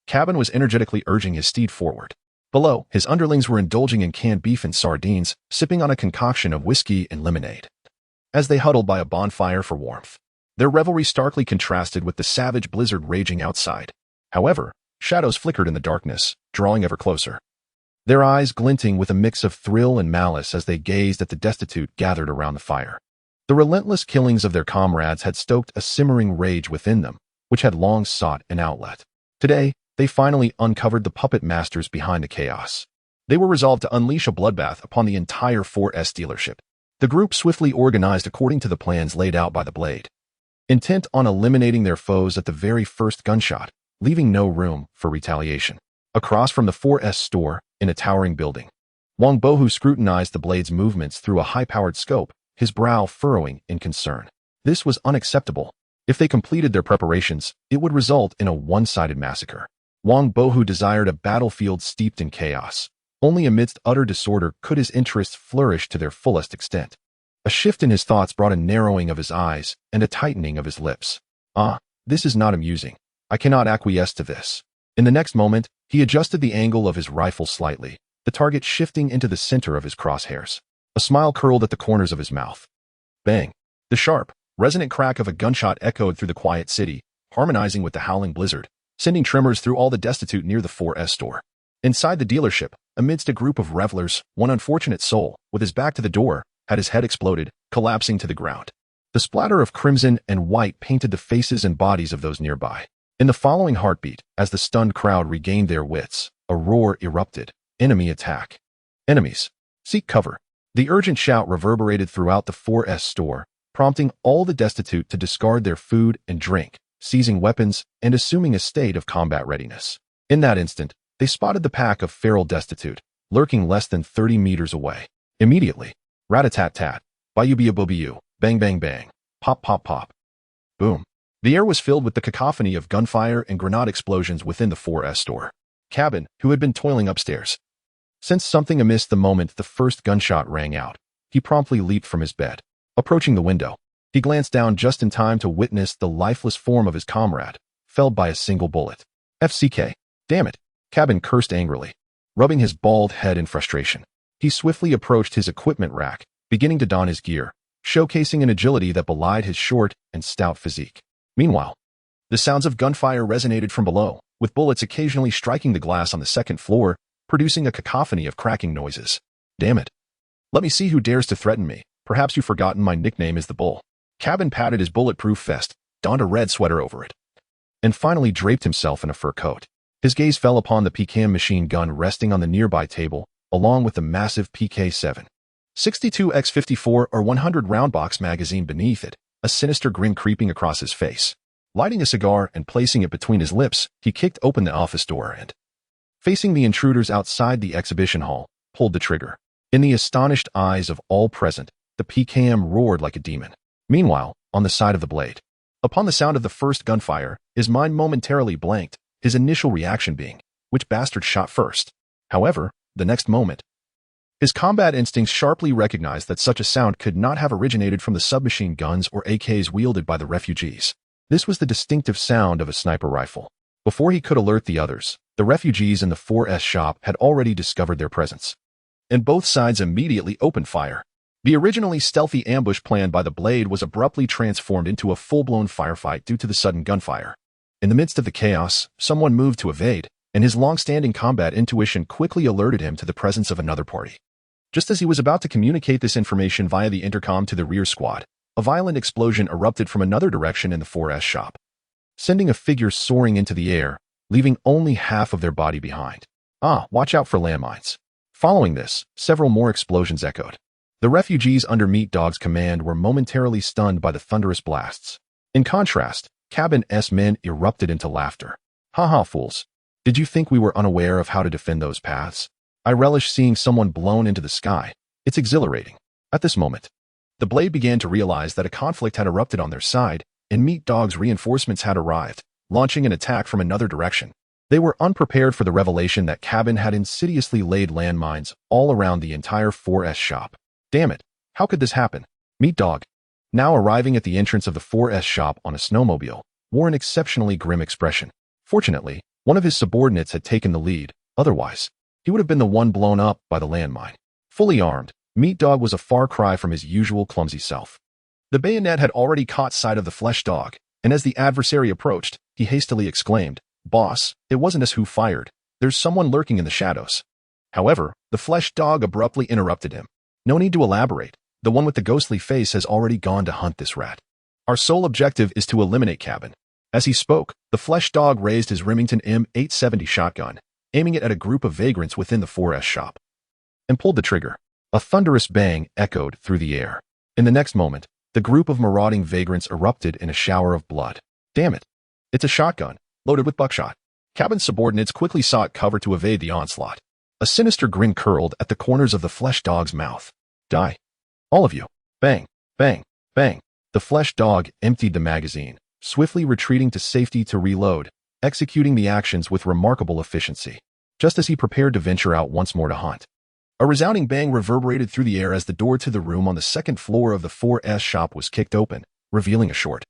Cabin was energetically urging his steed forward. Below, his underlings were indulging in canned beef and sardines, sipping on a concoction of whiskey and lemonade. As they huddled by a bonfire for warmth, their revelry starkly contrasted with the savage blizzard raging outside. However, shadows flickered in the darkness, drawing ever closer. Their eyes glinting with a mix of thrill and malice as they gazed at the destitute gathered around the fire. The relentless killings of their comrades had stoked a simmering rage within them, which had long sought an outlet. Today, they finally uncovered the puppet masters behind the chaos. They were resolved to unleash a bloodbath upon the entire 4S dealership. The group swiftly organized according to the plans laid out by the Blade, intent on eliminating their foes at the very first gunshot, leaving no room for retaliation. Across from the 4S store, in a towering building, Wang Bohu scrutinized the Blade's movements through a high-powered scope, his brow furrowing in concern. This was unacceptable. If they completed their preparations, it would result in a one-sided massacre. Wang Bohu desired a battlefield steeped in chaos. Only amidst utter disorder could his interests flourish to their fullest extent. A shift in his thoughts brought a narrowing of his eyes and a tightening of his lips. This is not amusing. I cannot acquiesce to this. In the next moment, he adjusted the angle of his rifle slightly, the target shifting into the center of his crosshairs. A smile curled at the corners of his mouth. Bang! The sharp, resonant crack of a gunshot echoed through the quiet city, harmonizing with the howling blizzard, sending tremors through all the destitute near the 4S store. Inside the dealership, amidst a group of revelers, one unfortunate soul, with his back to the door, had his head exploded, collapsing to the ground. The splatter of crimson and white painted the faces and bodies of those nearby. In the following heartbeat, as the stunned crowd regained their wits, a roar erupted. Enemy attack. Enemies. Seek cover. The urgent shout reverberated throughout the 4S store, prompting all the destitute to discard their food and drink, seizing weapons, and assuming a state of combat readiness. In that instant, they spotted the pack of feral destitute, lurking less than 30 meters away. Immediately, rat-a-tat-tat, bayou-bia-boo-biu, bang-bang-bang, pop-pop-pop. Boom. The air was filled with the cacophony of gunfire and grenade explosions within the 4S store. Cabin, who had been toiling upstairs, sensed something amiss the moment the first gunshot rang out. He promptly leaped from his bed. Approaching the window, he glanced down just in time to witness the lifeless form of his comrade, felled by a single bullet. FCK. Damn it. Cabin cursed angrily, rubbing his bald head in frustration. He swiftly approached his equipment rack, beginning to don his gear, showcasing an agility that belied his short and stout physique. Meanwhile, the sounds of gunfire resonated from below, with bullets occasionally striking the glass on the second floor, producing a cacophony of cracking noises. Damn it. Let me see who dares to threaten me. Perhaps you've forgotten my nickname is the Bull. Cabin patted his bulletproof vest, donned a red sweater over it, and finally draped himself in a fur coat. His gaze fell upon the PKM machine gun resting on the nearby table, along with the massive PK-7. 62x54 or 100 round box magazine beneath it, a sinister grin creeping across his face. Lighting a cigar and placing it between his lips, he kicked open the office door and, facing the intruders outside the exhibition hall, pulled the trigger. In the astonished eyes of all present, the PKM roared like a demon. Meanwhile, on the side of the Blade, upon the sound of the first gunfire, his mind momentarily blanked, his initial reaction being, which bastard shot first? However, the next moment, his combat instincts sharply recognized that such a sound could not have originated from the submachine guns or AKs wielded by the refugees. This was the distinctive sound of a sniper rifle. Before he could alert the others, the refugees in the 4S shop had already discovered their presence, and both sides immediately opened fire. The originally stealthy ambush planned by the Blade was abruptly transformed into a full-blown firefight due to the sudden gunfire. In the midst of the chaos, someone moved to evade, and his long-standing combat intuition quickly alerted him to the presence of another party. Just as he was about to communicate this information via the intercom to the rear squad, a violent explosion erupted from another direction in the 4S shop, sending a figure soaring into the air, leaving only half of their body behind. Watch out for landmines. Following this, several more explosions echoed. The refugees under Meat Dog's command were momentarily stunned by the thunderous blasts. In contrast, Cabin's men erupted into laughter. Ha, fools. Did you think we were unaware of how to defend those paths? I relish seeing someone blown into the sky. It's exhilarating. At this moment, the Blade began to realize that a conflict had erupted on their side, and Meat Dog's reinforcements had arrived, launching an attack from another direction. They were unprepared for the revelation that Cabin had insidiously laid landmines all around the entire 4S shop. Damn it, how could this happen? Meat Dog, now arriving at the entrance of the 4S shop on a snowmobile, wore an exceptionally grim expression. Fortunately, one of his subordinates had taken the lead, otherwise, he would have been the one blown up by the landmine. Fully armed, Meat Dog was a far cry from his usual clumsy self. The bayonet had already caught sight of the flesh dog, and as the adversary approached, he hastily exclaimed, "Boss, it wasn't us who fired. There's someone lurking in the shadows." However, the flesh dog abruptly interrupted him. "No need to elaborate. The one with the ghostly face has already gone to hunt this rat. Our sole objective is to eliminate Cabin." As he spoke, the flesh dog raised his Remington M870 shotgun, aiming it at a group of vagrants within the 4S shop, and pulled the trigger. A thunderous bang echoed through the air. In the next moment, the group of marauding vagrants erupted in a shower of blood. "Damn it. It's a shotgun, loaded with buckshot." Cabin's subordinates quickly sought cover to evade the onslaught. A sinister grin curled at the corners of the flesh dog's mouth. "Die. All of you." Bang, bang, bang. The flesh dog emptied the magazine, swiftly retreating to safety to reload, executing the actions with remarkable efficiency, just as he prepared to venture out once more to hunt. A resounding bang reverberated through the air as the door to the room on the second floor of the 4S shop was kicked open, revealing a short,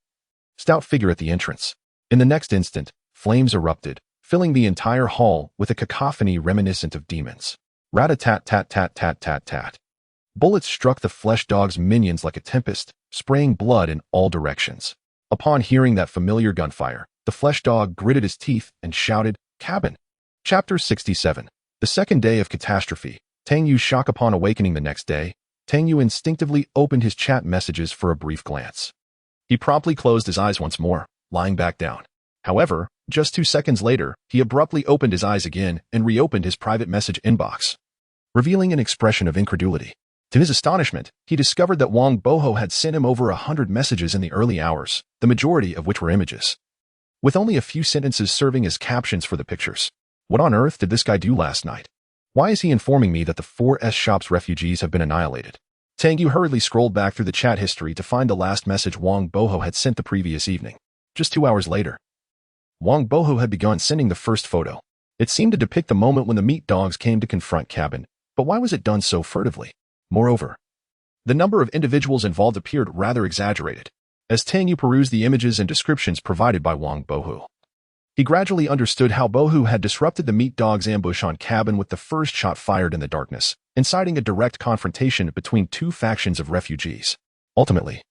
stout figure at the entrance. In the next instant, flames erupted, filling the entire hall with a cacophony reminiscent of demons. Rat-a-tat-tat-tat-tat-tat-tat. Bullets struck the flesh dog's minions like a tempest, spraying blood in all directions. Upon hearing that familiar gunfire, the flesh dog gritted his teeth and shouted, "Cabin!" Chapter 67. The second day of catastrophe. Tang Yu's shock upon awakening the next day. Tang Yu instinctively opened his chat messages for a brief glance. He promptly closed his eyes once more, lying back down. However, just 2 seconds later, he abruptly opened his eyes again and reopened his private message inbox, revealing an expression of incredulity. To his astonishment, he discovered that Wang Boho had sent him over 100 messages in the early hours, the majority of which were images, with only a few sentences serving as captions for the pictures. What on earth did this guy do last night? Why is he informing me that the 4S shop's refugees have been annihilated? Tang Yu hurriedly scrolled back through the chat history to find the last message Wang Boho had sent the previous evening. Just 2 hours later, Wang Boho had begun sending the first photo. It seemed to depict the moment when the meat dogs came to confront Cabin, but why was it done so furtively? Moreover, the number of individuals involved appeared rather exaggerated. As Tang Yu perused the images and descriptions provided by Wang Boho, he gradually understood how Bohu had disrupted the meat dog's ambush on Cabin with the first shot fired in the darkness, inciting a direct confrontation between 2 factions of refugees. Ultimately,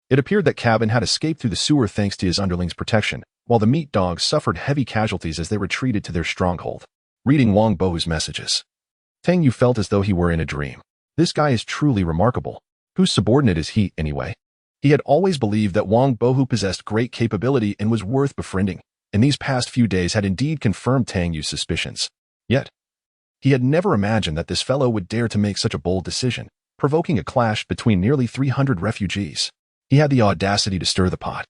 it appeared that Cabin had escaped through the sewer thanks to his underlings' protection, while the meat dogs suffered heavy casualties as they retreated to their stronghold. Reading Wang Bohu's messages, Tang Yu felt as though he were in a dream. This guy is truly remarkable. Whose subordinate is he, anyway? He had always believed that Wang Bohu possessed great capability and was worth befriending, and these past few days had indeed confirmed Tang Yu's suspicions. Yet, he had never imagined that this fellow would dare to make such a bold decision, provoking a clash between nearly 300 refugees. He had the audacity to stir the pot.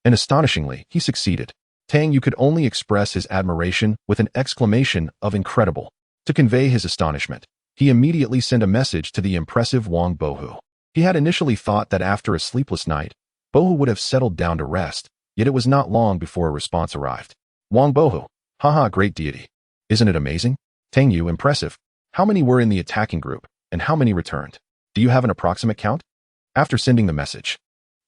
And astonishingly, he succeeded. Tang Yu could only express his admiration with an exclamation of incredible. To convey his astonishment, he immediately sent a message to the impressive Wang Bohu. He had initially thought that after a sleepless night, Bohu would have settled down to rest, yet it was not long before a response arrived. Wang Bohu. Haha, great deity. Isn't it amazing? Tang Yu, impressive. How many were in the attacking group, and how many returned? Do you have an approximate count? After sending the message,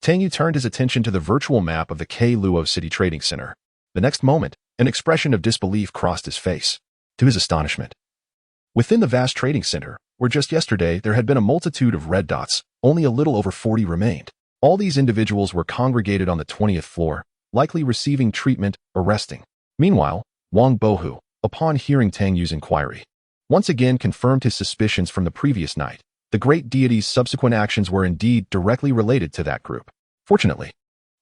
Tang Yu turned his attention to the virtual map of the Luo City Trading Center. The next moment, an expression of disbelief crossed his face. To his astonishment, within the vast trading center, where just yesterday there had been a multitude of red dots, only a little over 40 remained. All these individuals were congregated on the 20th floor, likely receiving treatment or resting. Meanwhile, Wang Bohu, upon hearing Tang Yu's inquiry, once again confirmed his suspicions from the previous night. The great deity's subsequent actions were indeed directly related to that group. Fortunately,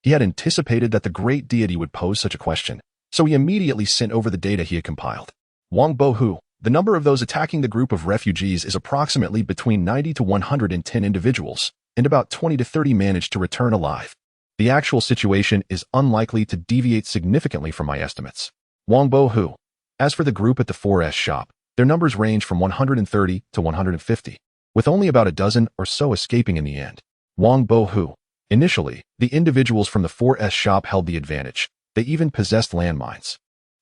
he had anticipated that the great deity would pose such a question, so he immediately sent over the data he had compiled. Wang Bohu, the number of those attacking the group of refugees is approximately between 90 to 110 individuals, and about 20 to 30 managed to return alive. The actual situation is unlikely to deviate significantly from my estimates. Wang Bohu. As for the group at the 4S shop, their numbers range from 130 to 150, with only about a dozen or so escaping in the end. Wang Bohu. Initially, the individuals from the 4S shop held the advantage. They even possessed landmines,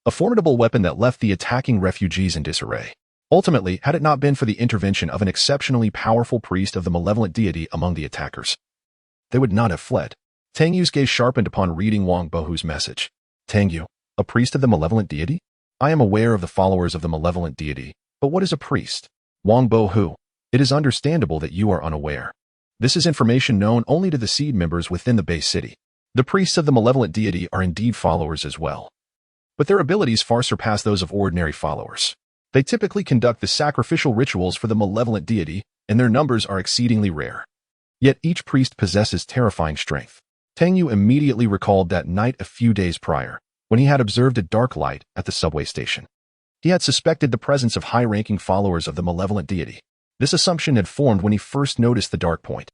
a formidable weapon that left the attacking refugees in disarray. Ultimately, had it not been for the intervention of an exceptionally powerful priest of the malevolent deity among the attackers, they would not have fled. Tang Yu's gaze sharpened upon reading Wang Bohu's message. Tang Yu, a priest of the malevolent deity? I am aware of the followers of the malevolent deity, But what is a priest? Wang Bo Hu. It is understandable that you are unaware. This is information known only to the seed members within the base city. The priests of the malevolent deity are indeed followers as well. But their abilities far surpass those of ordinary followers. They typically conduct the sacrificial rituals for the malevolent deity, and their numbers are exceedingly rare. Yet each priest possesses terrifying strength. Tang Yu immediately recalled that night a few days prior, when he had observed a dark light at the subway station. He had suspected the presence of high-ranking followers of the malevolent deity. This assumption had formed when he first noticed the dark point.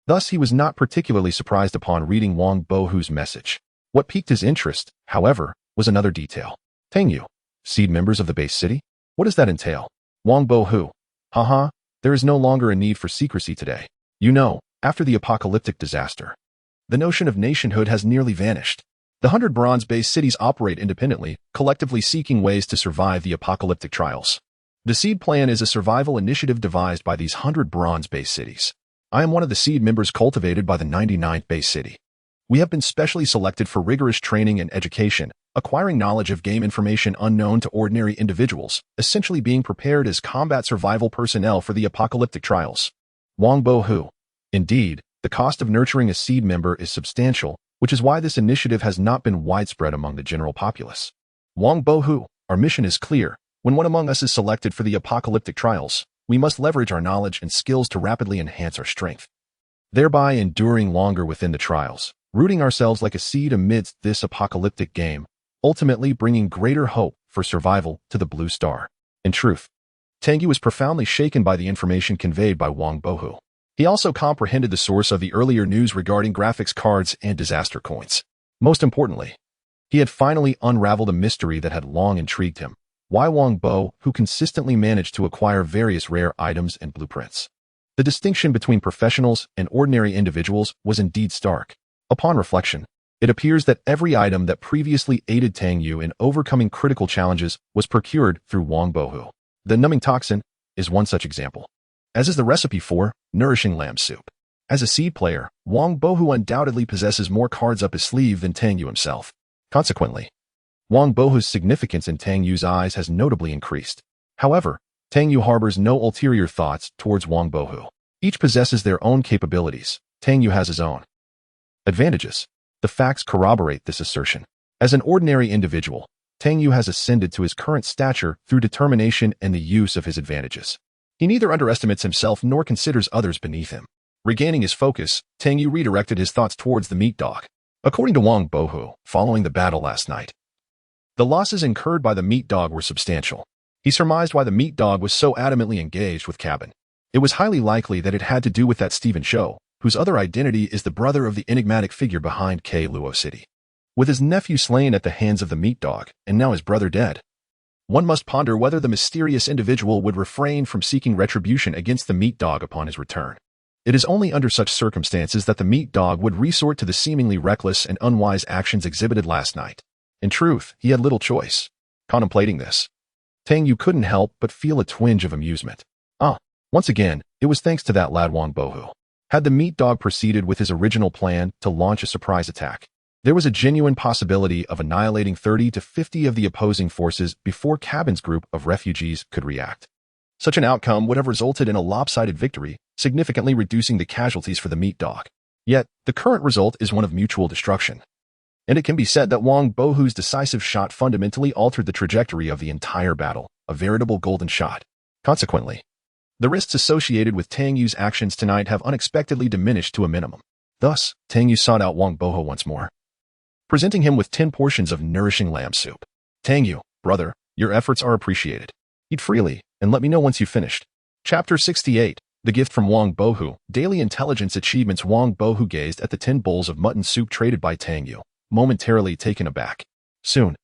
Thus, he was not particularly surprised upon reading Wang Bo Hu's message. What piqued his interest, however, was another detail. Tang Yu, seed members of the base city? What does that entail? Wang Bo Hu. Haha, there is no longer a need for secrecy today. You know, after the apocalyptic disaster, the notion of nationhood has nearly vanished. The 100 bronze-based cities operate independently, collectively seeking ways to survive the apocalyptic trials. The seed plan is a survival initiative devised by these 100 bronze-based cities. I am one of the seed members cultivated by the 99th base city. We have been specially selected for rigorous training and education, acquiring knowledge of game information unknown to ordinary individuals, essentially being prepared as combat survival personnel for the apocalyptic trials. Wang Bo Hu. Indeed, the cost of nurturing a seed member is substantial, which is why this initiative has not been widespread among the general populace. Wang Bo Hu, our mission is clear. When one among us is selected for the apocalyptic trials, we must leverage our knowledge and skills to rapidly enhance our strength, thereby enduring longer within the trials, rooting ourselves like a seed amidst this apocalyptic game, ultimately bringing greater hope for survival to the Blue Star. In truth, Tang Yu was profoundly shaken by the information conveyed by Wang Bo Hu. He also comprehended the source of the earlier news regarding graphics cards and disaster coins. Most importantly, he had finally unraveled a mystery that had long intrigued him. Why Wang Bo Hu consistently managed to acquire various rare items and blueprints. The distinction between professionals and ordinary individuals was indeed stark. Upon reflection, it appears that every item that previously aided Tang Yu in overcoming critical challenges was procured through Wang Bo Hu. The numbing toxin is one such example, as is the recipe for nourishing lamb soup. As a seed player, Wang Bo Hu undoubtedly possesses more cards up his sleeve than Tang Yu himself. Consequently, Wang Bo Hu's significance in Tang Yu's eyes has notably increased. However, Tang Yu harbors no ulterior thoughts towards Wang Bo Hu. Each possesses their own capabilities. Tang Yu has his own advantages. The facts corroborate this assertion. As an ordinary individual, Tang Yu has ascended to his current stature through determination and the use of his advantages. He neither underestimates himself nor considers others beneath him. Regaining his focus, Tang Yu redirected his thoughts towards the meat dog. According to Wang Bo Hu, following the battle last night, the losses incurred by the meat dog were substantial. He surmised why the meat dog was so adamantly engaged with Cabin. It was highly likely that it had to do with that Stephen Cho, whose other identity is the brother of the enigmatic figure behind K. Luo City. With his nephew slain at the hands of the meat dog, and now his brother dead, one must ponder whether the mysterious individual would refrain from seeking retribution against the meat dog upon his return. It is only under such circumstances that the meat dog would resort to the seemingly reckless and unwise actions exhibited last night. In truth, he had little choice. Contemplating this, Tang Yu couldn't help but feel a twinge of amusement. Once again, it was thanks to that lad Wang Bo Hu. Had the meat dog proceeded with his original plan to launch a surprise attack, there was a genuine possibility of annihilating 30 to 50 of the opposing forces before Cabin's group of refugees could react. Such an outcome would have resulted in a lopsided victory, significantly reducing the casualties for the meat dog. Yet, the current result is one of mutual destruction. And it can be said that Wang Bo Hu's decisive shot fundamentally altered the trajectory of the entire battle, a veritable golden shot. Consequently, the risks associated with Tang Yu's actions tonight have unexpectedly diminished to a minimum. Thus, Tang Yu sought out Wang Bo Hu once more, presenting him with 10 portions of nourishing lamb soup. Tang Yu, brother, your efforts are appreciated. Eat freely, and let me know once you've finished. Chapter 68, The Gift from Wang Bo Hu. Daily Intelligence Achievements. Wang Bo Hu gazed at the 10 bowls of mutton soup traded by Tang Yu, momentarily taken aback. Soon,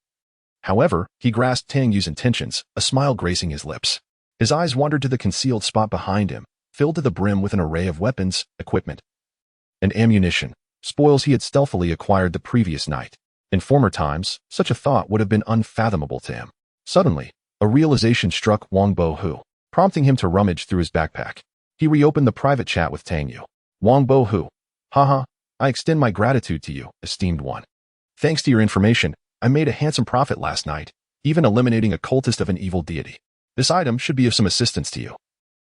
however, he grasped Tang Yu's intentions, a smile gracing his lips. His eyes wandered to the concealed spot behind him, filled to the brim with an array of weapons, equipment, and ammunition, spoils he had stealthily acquired the previous night. In former times, such a thought would have been unfathomable to him. Suddenly, a realization struck Wang Bo Hu, prompting him to rummage through his backpack. He reopened the private chat with Tang Yu. Wang Bo Hu. Haha, I extend my gratitude to you, esteemed one. Thanks to your information, I made a handsome profit last night, even eliminating a cultist of an evil deity. This item should be of some assistance to you.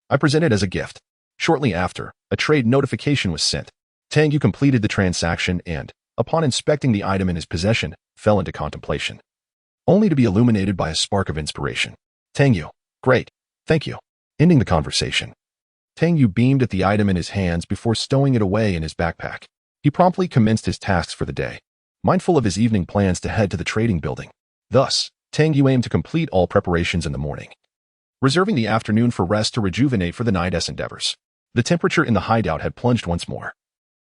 I present it as a gift. Shortly after, a trade notification was sent. Tang Yu completed the transaction and, upon inspecting the item in his possession, fell into contemplation, only to be illuminated by a spark of inspiration. Tang Yu, great, thank you. Ending the conversation, Tang Yu beamed at the item in his hands before stowing it away in his backpack. He promptly commenced his tasks for the day, mindful of his evening plans to head to the trading building. Thus, Tang Yu aimed to complete all preparations in the morning, reserving the afternoon for rest to rejuvenate for the night's endeavors. The temperature in the hideout had plunged once more,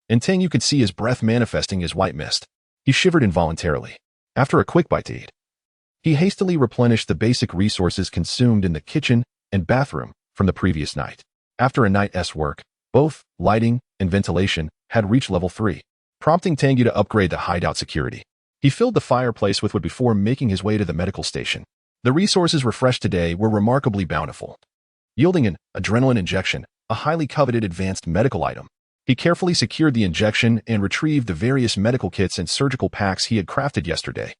and Tang Yu could see his breath manifesting as white mist. He shivered involuntarily. After a quick bite to eat, he hastily replenished the basic resources consumed in the kitchen and bathroom from the previous night. After a night's work, both lighting and ventilation had reached level 3, prompting Tang Yu to upgrade the hideout security. He filled the fireplace with wood before making his way to the medical station. The resources refreshed today were remarkably bountiful, yielding an adrenaline injection, a highly coveted advanced medical item. He carefully secured the injection and retrieved the various medical kits and surgical packs he had crafted yesterday,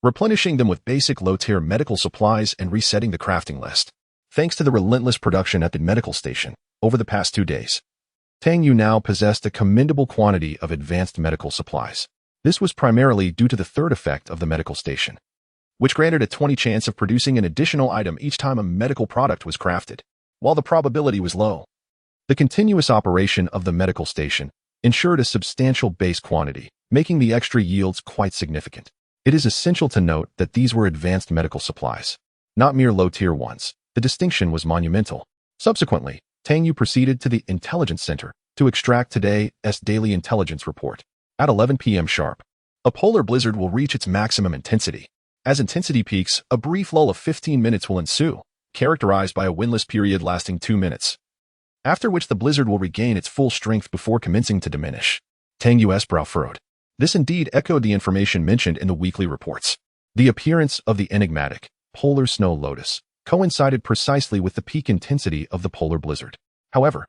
replenishing them with basic low-tier medical supplies and resetting the crafting list. Thanks to the relentless production at the medical station over the past 2 days, Tang Yu now possessed a commendable quantity of advanced medical supplies. This was primarily due to the third effect of the medical station, which granted a 20% chance of producing an additional item each time a medical product was crafted. While the probability was low, the continuous operation of the medical station ensured a substantial base quantity, making the extra yields quite significant. It is essential to note that these were advanced medical supplies, not mere low-tier ones. The distinction was monumental. Subsequently, Tang Yu proceeded to the Intelligence Center to extract today's daily intelligence report. At 11 p.m. sharp, a polar blizzard will reach its maximum intensity. As intensity peaks, a brief lull of 15 minutes will ensue, characterized by a windless period lasting 2 minutes, after which the blizzard will regain its full strength before commencing to diminish. Tang Yu's brow furrowed. This indeed echoed the information mentioned in the weekly reports. The appearance of the enigmatic polar snow lotus coincided precisely with the peak intensity of the polar blizzard. However,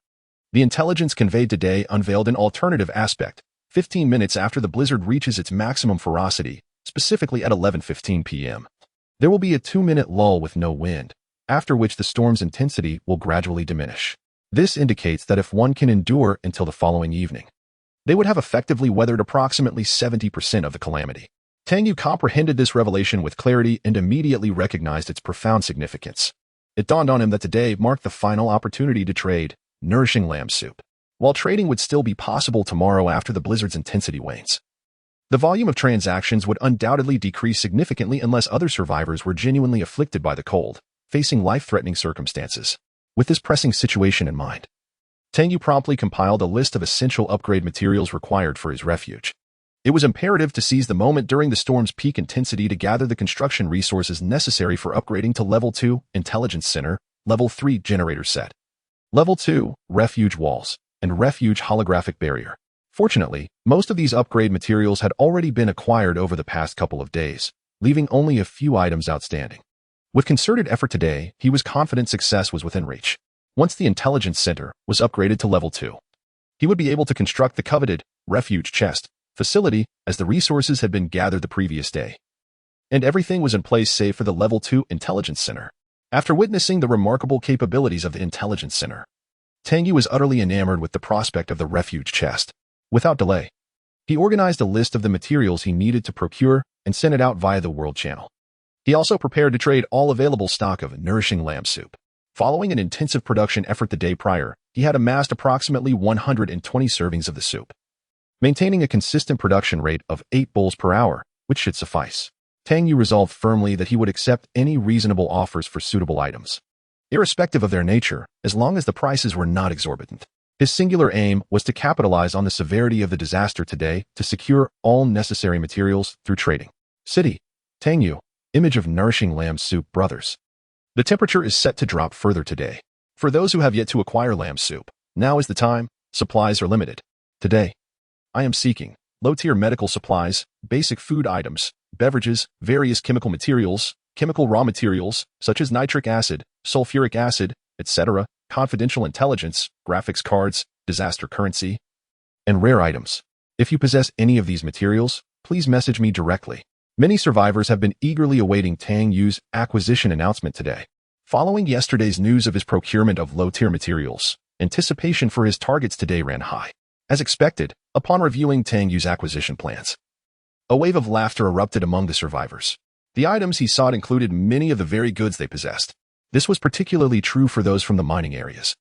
the intelligence conveyed today unveiled an alternative aspect. 15 minutes after the blizzard reaches its maximum ferocity, specifically at 11:15 p.m., there will be a 2-minute lull with no wind, after which the storm's intensity will gradually diminish. This indicates that if one can endure until the following evening, they would have effectively weathered approximately 70% of the calamity. Tang Yu comprehended this revelation with clarity and immediately recognized its profound significance. It dawned on him that today marked the final opportunity to trade nourishing lamb soup. While trading would still be possible tomorrow after the blizzard's intensity wanes, the volume of transactions would undoubtedly decrease significantly unless other survivors were genuinely afflicted by the cold, facing life-threatening circumstances. With this pressing situation in mind, Tang Yu promptly compiled a list of essential upgrade materials required for his refuge. It was imperative to seize the moment during the storm's peak intensity to gather the construction resources necessary for upgrading to Level 2 Intelligence Center, Level 3 Generator Set, Level 2 Refuge Walls, and Refuge Holographic Barrier. Fortunately, most of these upgrade materials had already been acquired over the past couple of days, leaving only a few items outstanding. With concerted effort today, he was confident success was within reach. Once the Intelligence Center was upgraded to Level 2, he would be able to construct the coveted Refuge Chest facility as the resources had been gathered the previous day, and everything was in place save for the Level 2 Intelligence Center. After witnessing the remarkable capabilities of the Intelligence Center, Tang Yu was utterly enamored with the prospect of the Refuge Chest. Without delay, he organized a list of the materials he needed to procure and sent it out via the World Channel. He also prepared to trade all available stock of nourishing lamb soup. Following an intensive production effort the day prior, he had amassed approximately 120 servings of the soup, maintaining a consistent production rate of 8 bowls per hour, which should suffice. Tang Yu resolved firmly that he would accept any reasonable offers for suitable items, irrespective of their nature, as long as the prices were not exorbitant. His singular aim was to capitalize on the severity of the disaster today to secure all necessary materials through trading. City, Tang Yu, image of nourishing lamb soup brothers. The temperature is set to drop further today. For those who have yet to acquire lamb soup, now is the time. Supplies are limited. Today, I am seeking low-tier medical supplies, basic food items, beverages, various chemical materials, chemical raw materials, such as nitric acid, sulfuric acid, etc., confidential intelligence, graphics cards, disaster currency, and rare items. If you possess any of these materials, please message me directly. Many survivors have been eagerly awaiting Tang Yu's acquisition announcement today. Following yesterday's news of his procurement of low-tier materials, anticipation for his targets today ran high. As expected, upon reviewing Tang Yu's acquisition plans, a wave of laughter erupted among the survivors. The items he sought included many of the very goods they possessed. This was particularly true for those from the mining areas,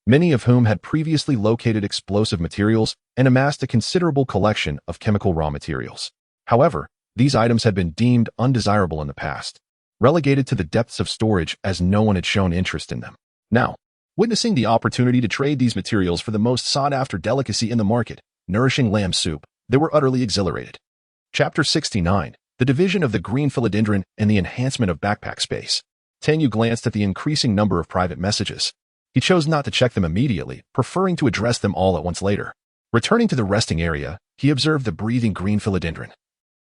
many of whom had previously located explosive materials and amassed a considerable collection of chemical raw materials. However, these items had been deemed undesirable in the past, relegated to the depths of storage as no one had shown interest in them. Now, witnessing the opportunity to trade these materials for the most sought-after delicacy in the market, nourishing lamb soup, they were utterly exhilarated. Chapter 69, the division of the green philodendron and the enhancement of backpack space. Tang Yu glanced at the increasing number of private messages. He chose not to check them immediately, preferring to address them all at once later. Returning to the resting area, he observed the breathing green philodendron,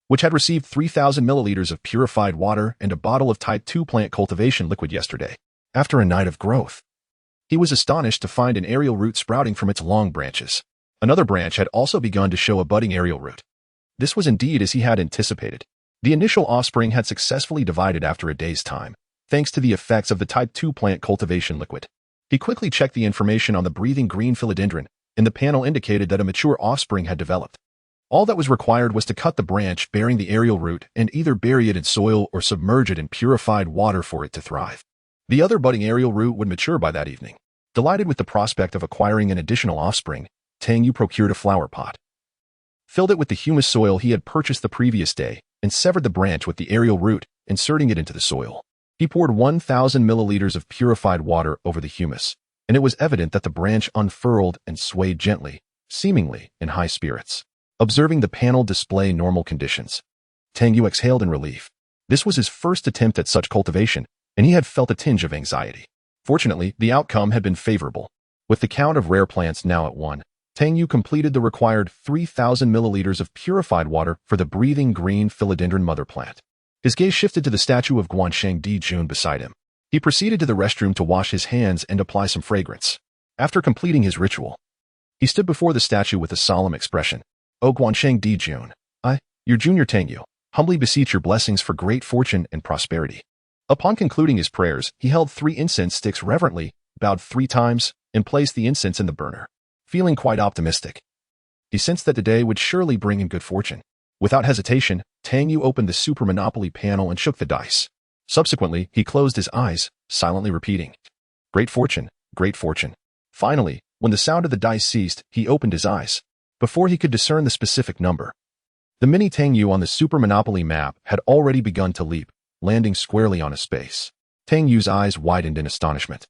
which had received 3,000 milliliters of purified water and a bottle of Type 2 plant cultivation liquid yesterday. After a night of growth, he was astonished to find an aerial root sprouting from its long branches. Another branch had also begun to show a budding aerial root. This was indeed as he had anticipated. The initial offspring had successfully divided after a day's time, thanks to the effects of the Type 2 plant cultivation liquid. He quickly checked the information on the breathing green philodendron, and the panel indicated that a mature offspring had developed. All that was required was to cut the branch bearing the aerial root and either bury it in soil or submerge it in purified water for it to thrive. The other budding aerial root would mature by that evening. Delighted with the prospect of acquiring an additional offspring, Tang Yu procured a flower pot, filled it with the humus soil he had purchased the previous day, and severed the branch with the aerial root, inserting it into the soil. He poured 1,000 milliliters of purified water over the humus, and it was evident that the branch unfurled and swayed gently, seemingly in high spirits. Observing the panel display normal conditions, Tang Yu exhaled in relief. This was his first attempt at such cultivation, and he had felt a tinge of anxiety. Fortunately, the outcome had been favorable. With the count of rare plants now at 1, Tang Yu completed the required 3,000 milliliters of purified water for the breathing green philodendron mother plant. His gaze shifted to the statue of Guansheng Dijun beside him. He proceeded to the restroom to wash his hands and apply some fragrance. After completing his ritual, he stood before the statue with a solemn expression. "O Guansheng Dijun, I, your junior Tang Yu, humbly beseech your blessings for great fortune and prosperity." Upon concluding his prayers, he held 3 incense sticks reverently, bowed 3 times, and placed the incense in the burner. Feeling quite optimistic, he sensed that today would surely bring him good fortune. Without hesitation, Tang Yu opened the Super Monopoly panel and shook the dice. Subsequently, he closed his eyes, silently repeating, "Great fortune, great fortune." Finally, when the sound of the dice ceased, he opened his eyes. Before he could discern the specific number, the mini Tang Yu on the Super Monopoly map had already begun to leap, landing squarely on a space. Tang Yu's eyes widened in astonishment.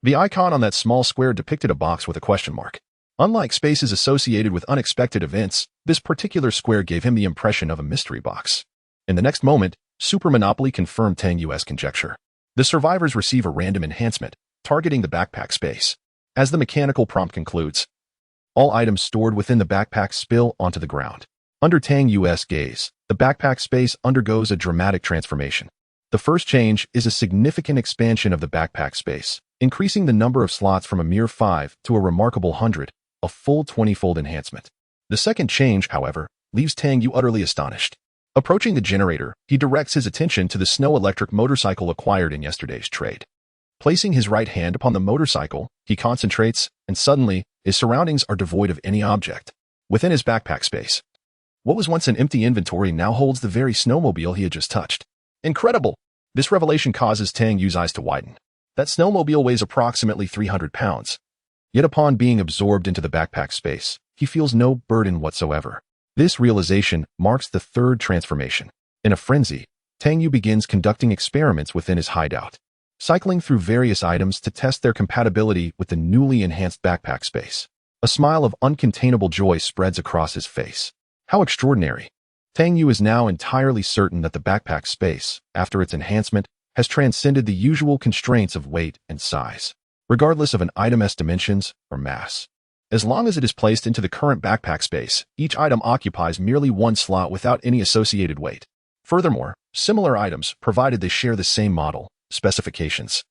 The icon on that small square depicted a box with a question mark. Unlike spaces associated with unexpected events, this particular square gave him the impression of a mystery box. In the next moment, Super Monopoly confirmed Tang Yu's conjecture. The survivors receive a random enhancement, targeting the backpack space. As the mechanical prompt concludes, all items stored within the backpack spill onto the ground. Under Tang Yu's gaze, the backpack space undergoes a dramatic transformation. The first change is a significant expansion of the backpack space, increasing the number of slots from a mere 5 to a remarkable 100, a full 20-fold enhancement. The second change, however, leaves Tang Yu utterly astonished. Approaching the generator, he directs his attention to the snow-electric motorcycle acquired in yesterday's trade. Placing his right hand upon the motorcycle, he concentrates, and suddenly, his surroundings are devoid of any object. Within his backpack space, what was once an empty inventory now holds the very snowmobile he had just touched. Incredible! This revelation causes Tang Yu's eyes to widen. That snowmobile weighs approximately 300 pounds. Yet upon being absorbed into the backpack space, he feels no burden whatsoever. This realization marks the third transformation. In a frenzy, Tang Yu begins conducting experiments within his hideout, cycling through various items to test their compatibility with the newly enhanced backpack space. A smile of uncontainable joy spreads across his face. How extraordinary! Tang Yu is now entirely certain that the backpack space, after its enhancement, has transcended the usual constraints of weight and size, regardless of an item's dimensions or mass. As long as it is placed into the current backpack space, each item occupies merely 1 slot without any associated weight. Furthermore, similar items, provided they share the same model, specifications,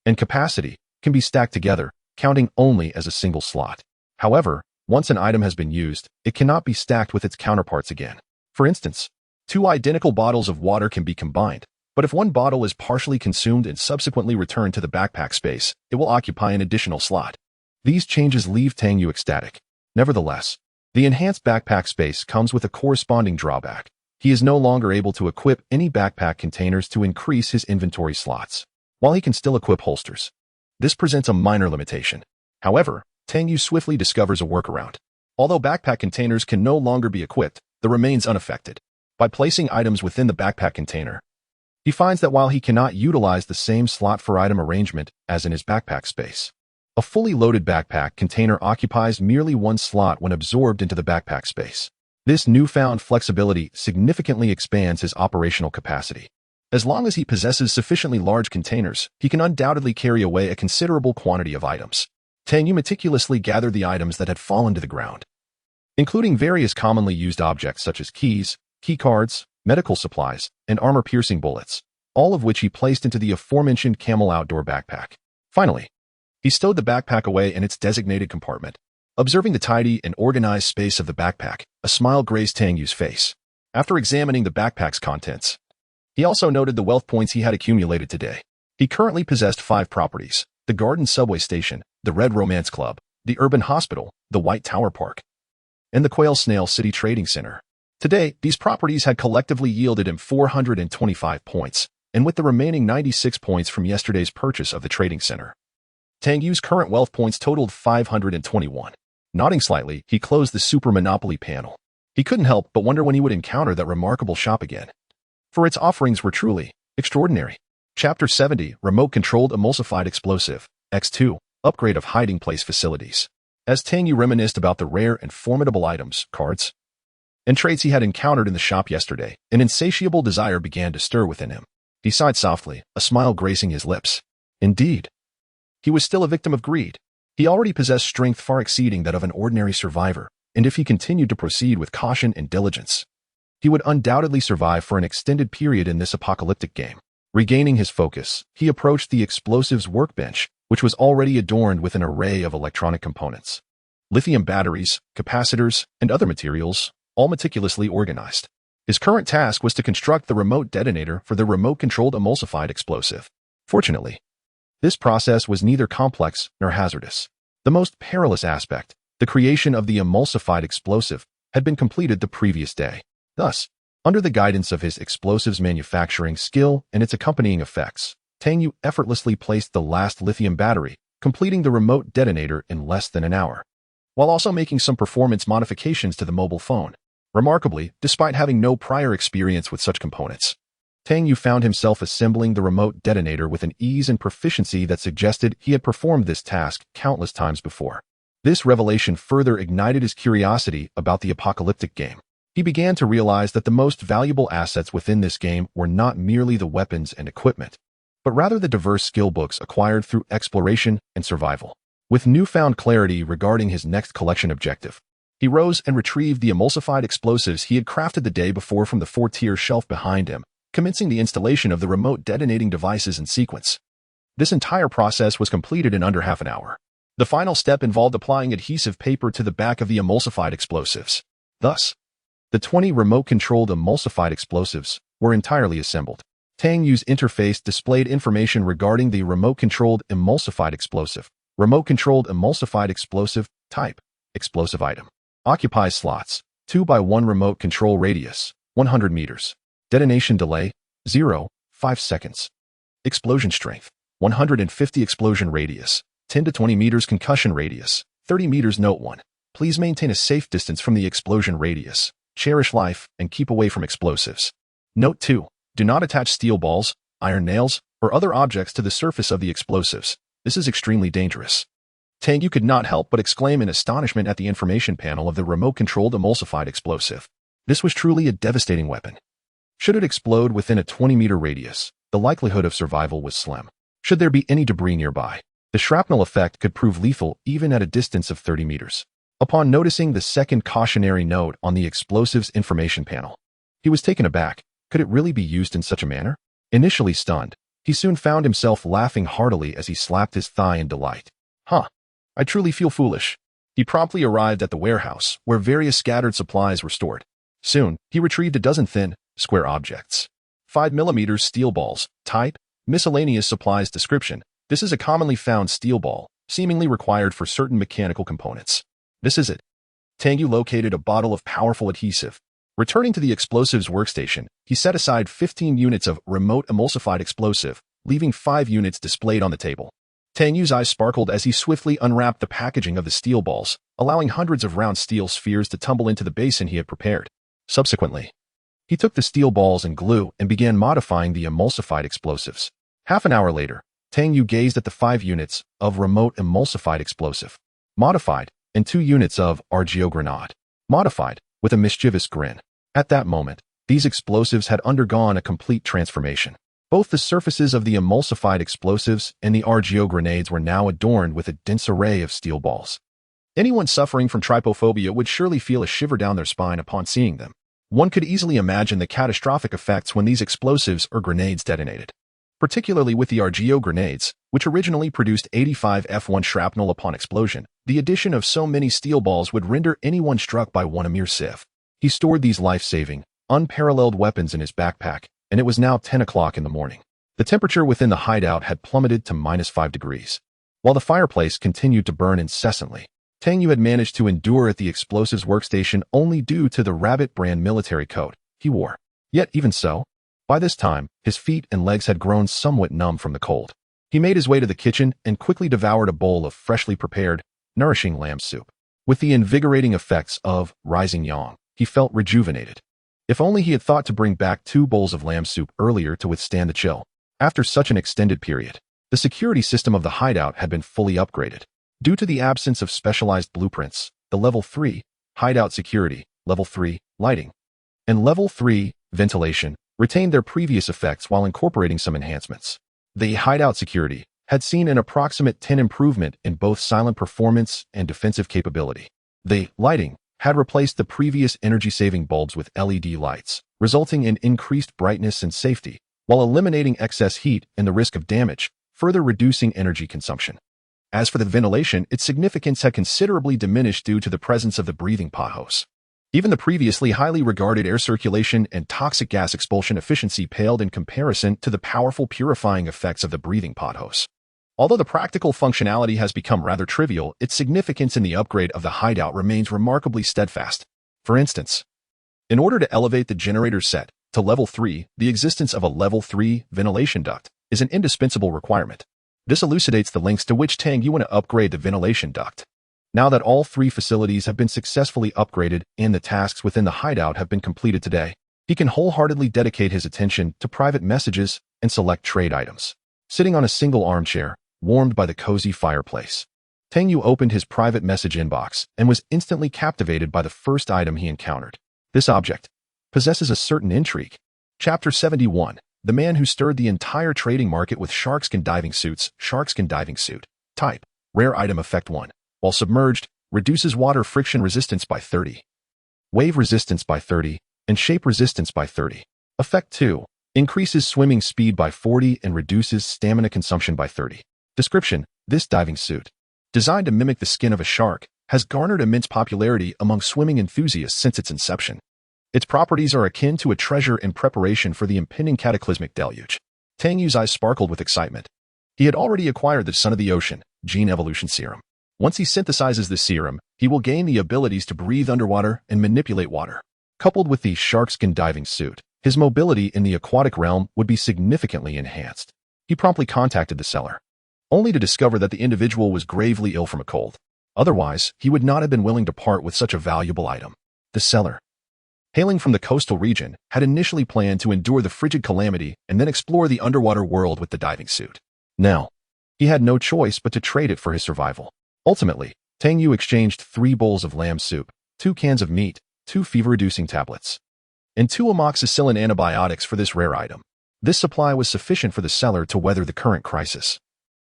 and capacity, can be stacked together, counting only as a single slot. However, once an item has been used, it cannot be stacked with its counterparts again. For instance, 2 identical bottles of water can be combined, But if one bottle is partially consumed and subsequently returned to the backpack space, it will occupy an additional slot. These changes leave Tang Yu ecstatic. Nevertheless, the enhanced backpack space comes with a corresponding drawback. He is no longer able to equip any backpack containers to increase his inventory slots, while he can still equip holsters. This presents a minor limitation. However, Tang Yu swiftly discovers a workaround. Although backpack containers can no longer be equipped, the remains unaffected. By placing items within the backpack container, he finds that while he cannot utilize the same slot for item arrangement as in his backpack space, a fully loaded backpack container occupies merely one slot when absorbed into the backpack space. This newfound flexibility significantly expands his operational capacity. As long as he possesses sufficiently large containers, he can undoubtedly carry away a considerable quantity of items. Tang Yu meticulously gathered the items that had fallen to the ground, including various commonly used objects such as keys, key cards, medical supplies, and armor-piercing bullets, all of which he placed into the aforementioned camel outdoor backpack. Finally, he stowed the backpack away in its designated compartment. Observing the tidy and organized space of the backpack, a smile graced Tang Yu's face. After examining the backpack's contents, he also noted the wealth points he had accumulated today. He currently possessed 5 properties: the Garden Subway Station, the Red Romance Club, the Urban Hospital, the White Tower Park, and the Quail Snail City Trading Center. Today, these properties had collectively yielded him 425 points, and with the remaining 96 points from yesterday's purchase of the trading center, Tang Yu's current wealth points totaled 521. Nodding slightly, he closed the Super Monopoly panel. He couldn't help but wonder when he would encounter that remarkable shop again, for its offerings were truly extraordinary. Chapter 70, Remote-Controlled Emulsified Explosive, X2, Upgrade of Hiding Place Facilities. As Tang Yu reminisced about the rare and formidable items, cards, and traits he had encountered in the shop yesterday, an insatiable desire began to stir within him. He sighed softly, a smile gracing his lips. Indeed, he was still a victim of greed. He already possessed strength far exceeding that of an ordinary survivor, and if he continued to proceed with caution and diligence, he would undoubtedly survive for an extended period in this apocalyptic game. Regaining his focus, he approached the explosives workbench, which was already adorned with an array of electronic components. Lithium batteries, capacitors, and other materials, all meticulously organized. His current task was to construct the remote detonator for the remote-controlled emulsified explosive. Fortunately, this process was neither complex nor hazardous. The most perilous aspect, the creation of the emulsified explosive, had been completed the previous day. Thus, under the guidance of his explosives manufacturing skill and its accompanying effects, Tang Yu effortlessly placed the last lithium battery, completing the remote detonator in less than an hour, while also making some performance modifications to the mobile phone. Remarkably, despite having no prior experience with such components, Tang Yu found himself assembling the remote detonator with an ease and proficiency that suggested he had performed this task countless times before. This revelation further ignited his curiosity about the apocalyptic game. He began to realize that the most valuable assets within this game were not merely the weapons and equipment, but rather the diverse skill books acquired through exploration and survival. With newfound clarity regarding his next collection objective, he rose and retrieved the emulsified explosives he had crafted the day before from the 4-tier shelf behind him, commencing the installation of the remote detonating devices in sequence. This entire process was completed in under half an hour. The final step involved applying adhesive paper to the back of the emulsified explosives. Thus, the 20 remote-controlled emulsified explosives were entirely assembled. Tang Yu's interface displayed information regarding the remote-controlled emulsified explosive. Remote-controlled emulsified explosive type, explosive item. Occupies slots, 2 by 1 remote control radius, 100 meters. Detonation delay, 0.5 seconds. Explosion strength, 150 explosion radius, 10 to 20 meters concussion radius, 30 meters. Note 1. Please maintain a safe distance from the explosion radius. Cherish life and keep away from explosives. Note 2. Do not attach steel balls, iron nails, or other objects to the surface of the explosives. This is extremely dangerous. Tang Yu could not help but exclaim in astonishment at the information panel of the remote-controlled emulsified explosive. This was truly a devastating weapon. Should it explode within a 20-meter radius, the likelihood of survival was slim. Should there be any debris nearby, the shrapnel effect could prove lethal even at a distance of 30 meters. Upon noticing the second cautionary note on the explosives information panel, he was taken aback. Could it really be used in such a manner? Initially stunned, he soon found himself laughing heartily as he slapped his thigh in delight. I truly feel foolish. He promptly arrived at the warehouse, where various scattered supplies were stored. Soon, he retrieved a dozen thin, square objects. 5mm steel balls. Type, miscellaneous supplies. Description: this is a commonly found steel ball, seemingly required for certain mechanical components. This is it. Tang Yu located a bottle of powerful adhesive. Returning to the explosives workstation, he set aside 15 units of remote emulsified explosive, leaving 5 units displayed on the table. Tang Yu's eyes sparkled as he swiftly unwrapped the packaging of the steel balls, allowing hundreds of round steel spheres to tumble into the basin he had prepared. Subsequently, he took the steel balls and glue and began modifying the emulsified explosives. Half an hour later, Tang Yu gazed at the 5 units of remote emulsified explosive, modified, and 2 units of argeo grenade, modified, with a mischievous grin. At that moment, these explosives had undergone a complete transformation. Both the surfaces of the emulsified explosives and the argeo grenades were now adorned with a dense array of steel balls. Anyone suffering from trypophobia would surely feel a shiver down their spine upon seeing them. One could easily imagine the catastrophic effects when these explosives or grenades detonated. Particularly with the argeo grenades, which originally produced 85 F1 shrapnel upon explosion, the addition of so many steel balls would render anyone struck by one a mere sieve. He stored these life-saving, unparalleled weapons in his backpack, and it was now 10 o'clock in the morning. The temperature within the hideout had plummeted to -5 degrees. While the fireplace continued to burn incessantly, Tang Yu had managed to endure at the explosives workstation only due to the Rabbit brand military coat he wore. Yet even so, by this time, his feet and legs had grown somewhat numb from the cold. He made his way to the kitchen and quickly devoured a bowl of freshly prepared, nourishing lamb soup. With the invigorating effects of rising yang, he felt rejuvenated. If only he had thought to bring back 2 bowls of lamb soup earlier to withstand the chill. After such an extended period, the security system of the hideout had been fully upgraded. Due to the absence of specialized blueprints, the Level 3 hideout security, Level 3 lighting, and Level 3 ventilation retained their previous effects while incorporating some enhancements. The hideout security had seen an approximate 10 improvement in both silent performance and defensive capability. The lighting had replaced the previous energy-saving bulbs with LED lights, resulting in increased brightness and safety, while eliminating excess heat and the risk of damage, further reducing energy consumption. As for the ventilation, its significance had considerably diminished due to the presence of the breathing pothos. Even the previously highly regarded air circulation and toxic gas expulsion efficiency paled in comparison to the powerful purifying effects of the breathing pothos. Although the practical functionality has become rather trivial, its significance in the upgrade of the hideout remains remarkably steadfast. For instance, in order to elevate the generator set to Level 3, the existence of a Level 3 ventilation duct is an indispensable requirement. This elucidates the lengths to which Tang Yu want to upgrade the ventilation duct. Now that all 3 facilities have been successfully upgraded and the tasks within the hideout have been completed today, he can wholeheartedly dedicate his attention to private messages and select trade items. Sitting on a single armchair, warmed by the cozy fireplace, Tang Yu opened his private message inbox and was instantly captivated by the first item he encountered. This object possesses a certain intrigue. Chapter 71. The man who stirred the entire trading market with sharkskin diving suits. Sharkskin diving suit. Type: rare item. Effect 1. While submerged, reduces water friction resistance by 30, wave resistance by 30, and shape resistance by 30. Effect 2. Increases swimming speed by 40 and reduces stamina consumption by 30. Description: this diving suit, designed to mimic the skin of a shark, has garnered immense popularity among swimming enthusiasts since its inception. Its properties are akin to a treasure in preparation for the impending cataclysmic deluge. Tang Yu's eyes sparkled with excitement. He had already acquired the Son of the Ocean gene evolution serum. Once he synthesizes this serum, he will gain the abilities to breathe underwater and manipulate water. Coupled with the sharkskin diving suit, his mobility in the aquatic realm would be significantly enhanced. He promptly contacted the seller, only to discover that the individual was gravely ill from a cold. Otherwise, he would not have been willing to part with such a valuable item. The seller, hailing from the coastal region, had initially planned to endure the frigid calamity and then explore the underwater world with the diving suit. Now, he had no choice but to trade it for his survival. Ultimately, Tang Yu exchanged 3 bowls of lamb soup, 2 cans of meat, 2 fever-reducing tablets, and 2 amoxicillin antibiotics for this rare item. This supply was sufficient for the seller to weather the current crisis,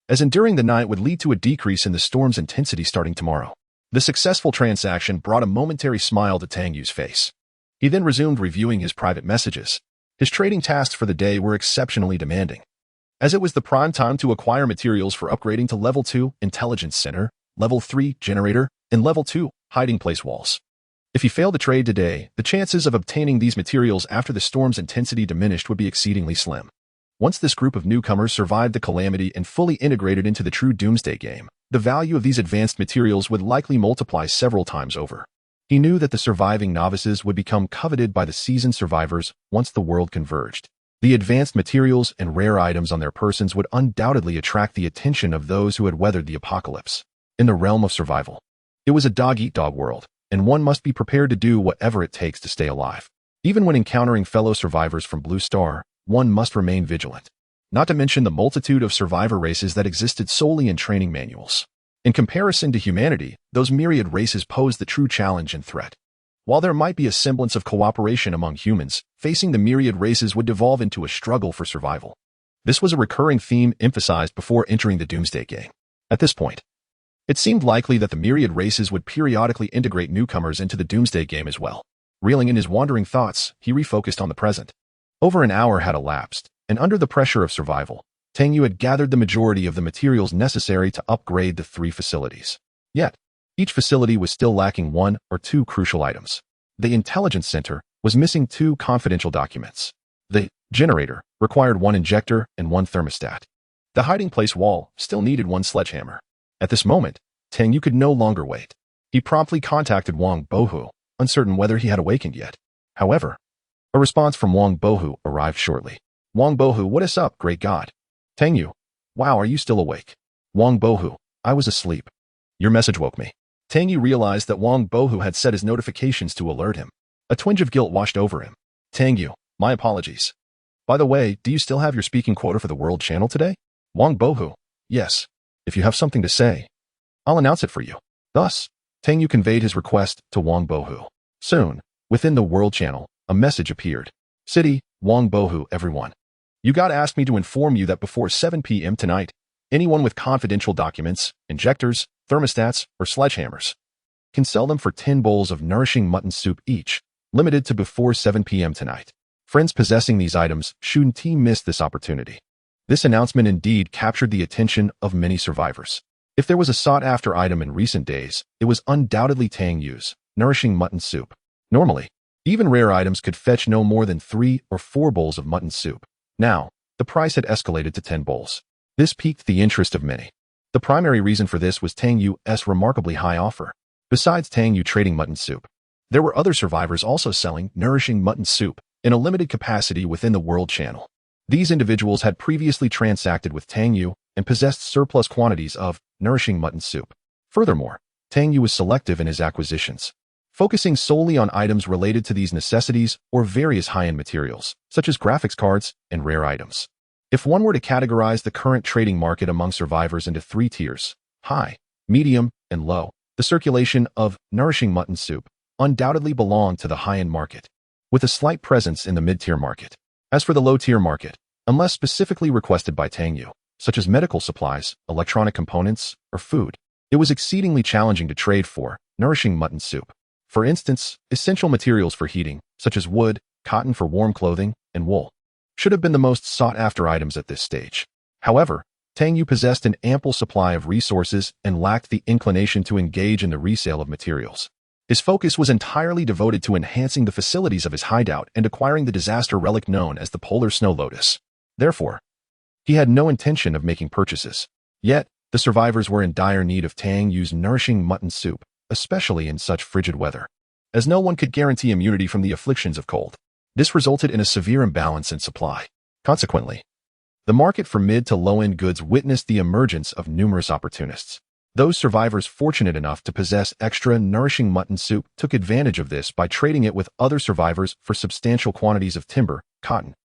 as enduring the night would lead to a decrease in the storm's intensity starting tomorrow. The successful transaction brought a momentary smile to Tang Yu's face. He then resumed reviewing his private messages. His trading tasks for the day were exceptionally demanding, as it was the prime time to acquire materials for upgrading to Level 2 Intelligence Center, Level 3 Generator, and Level 2 Hiding Place Walls. If he failed to trade today, the chances of obtaining these materials after the storm's intensity diminished would be exceedingly slim. Once this group of newcomers survived the calamity and fully integrated into the true doomsday game, the value of these advanced materials would likely multiply several times over. He knew that the surviving novices would become coveted by the seasoned survivors once the world converged. The advanced materials and rare items on their persons would undoubtedly attract the attention of those who had weathered the apocalypse. In the realm of survival, it was a dog-eat-dog world, and one must be prepared to do whatever it takes to stay alive. Even when encountering fellow survivors from Blue Star, one must remain vigilant. Not to mention the multitude of survivor races that existed solely in training manuals. In comparison to humanity, those myriad races posed the true challenge and threat. While there might be a semblance of cooperation among humans, facing the myriad races would devolve into a struggle for survival. This was a recurring theme emphasized before entering the Doomsday Game. At this point, it seemed likely that the myriad races would periodically integrate newcomers into the Doomsday Game as well. Reeling in his wandering thoughts, he refocused on the present. Over an hour had elapsed, and under the pressure of survival, Tang Yu had gathered the majority of the materials necessary to upgrade the 3 facilities. Yet, each facility was still lacking 1 or 2 crucial items. The Intelligence Center was missing 2 confidential documents. The generator required 1 injector and 1 thermostat. The hiding place wall still needed 1 sledgehammer. At this moment, Tang Yu could no longer wait. He promptly contacted Wang Bohu, uncertain whether he had awakened yet. However, a response from Wang Bohu arrived shortly. Wang Bohu, what is up, great god? Tang Yu, wow, are you still awake? Wang Bohu, I was asleep. Your message woke me. Tang Yu realized that Wang Bohu had set his notifications to alert him. A twinge of guilt washed over him. Tang Yu, my apologies. By the way, do you still have your speaking quota for the World Channel today? Wang Bohu, yes. If you have something to say, I'll announce it for you. Thus, Tang Yu conveyed his request to Wang Bohu. Soon, within the World Channel, a message appeared. City, Wang Bohu, everyone. You got asked me to inform you that before 7 p.m. tonight, anyone with confidential documents, injectors, thermostats, or sledgehammers can sell them for 10 bowls of nourishing mutton soup each, limited to before 7 p.m. tonight. Friends possessing these items shouldn't miss this opportunity. This announcement indeed captured the attention of many survivors. If there was a sought-after item in recent days, it was undoubtedly Tang Yu's nourishing mutton soup. Normally, even rare items could fetch no more than 3 or 4 bowls of mutton soup. Now, the price had escalated to 10 bowls. This piqued the interest of many. The primary reason for this was Tang Yu's remarkably high offer. Besides Tang Yu trading mutton soup, there were other survivors also selling nourishing mutton soup in a limited capacity within the World Channel. These individuals had previously transacted with Tang Yu and possessed surplus quantities of nourishing mutton soup. Furthermore, Tang Yu was selective in his acquisitions, focusing solely on items related to these necessities or various high-end materials, such as graphics cards and rare items. If one were to categorize the current trading market among survivors into 3 tiers, high, medium, and low, the circulation of nourishing mutton soup undoubtedly belonged to the high-end market, with a slight presence in the mid-tier market. As for the low-tier market, unless specifically requested by Tang Yu, such as medical supplies, electronic components, or food, it was exceedingly challenging to trade for nourishing mutton soup. For instance, essential materials for heating, such as wood, cotton for warm clothing, and wool, should have been the most sought-after items at this stage. However, Tang Yu possessed an ample supply of resources and lacked the inclination to engage in the resale of materials. His focus was entirely devoted to enhancing the facilities of his hideout and acquiring the disaster relic known as the Polar Snow Lotus. Therefore, he had no intention of making purchases. Yet, the survivors were in dire need of Tang Yu's nourishing mutton soup, especially in such frigid weather, as no one could guarantee immunity from the afflictions of cold. This resulted in a severe imbalance in supply. Consequently, the market for mid to low-end goods witnessed the emergence of numerous opportunists. Those survivors fortunate enough to possess extra nourishing mutton soup took advantage of this by trading it with other survivors for substantial quantities of timber, cotton,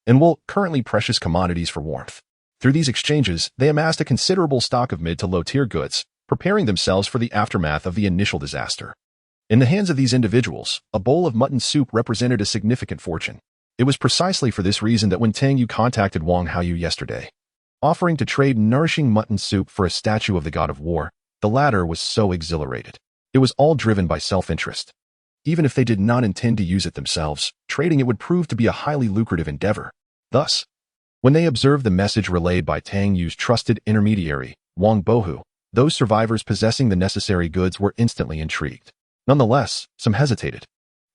and wool, currently precious commodities for warmth. Through these exchanges, they amassed a considerable stock of mid to low-tier goods, preparing themselves for the aftermath of the initial disaster. In the hands of these individuals, a bowl of mutton soup represented a significant fortune. It was precisely for this reason that when Tang Yu contacted Wang Haoyu yesterday, offering to trade nourishing mutton soup for a statue of the god of war, the latter was so exhilarated. It was all driven by self-interest. Even if they did not intend to use it themselves, trading it would prove to be a highly lucrative endeavor. Thus, when they observed the message relayed by Tang Yu's trusted intermediary, Wang Bohu, those survivors possessing the necessary goods were instantly intrigued. Nonetheless, some hesitated.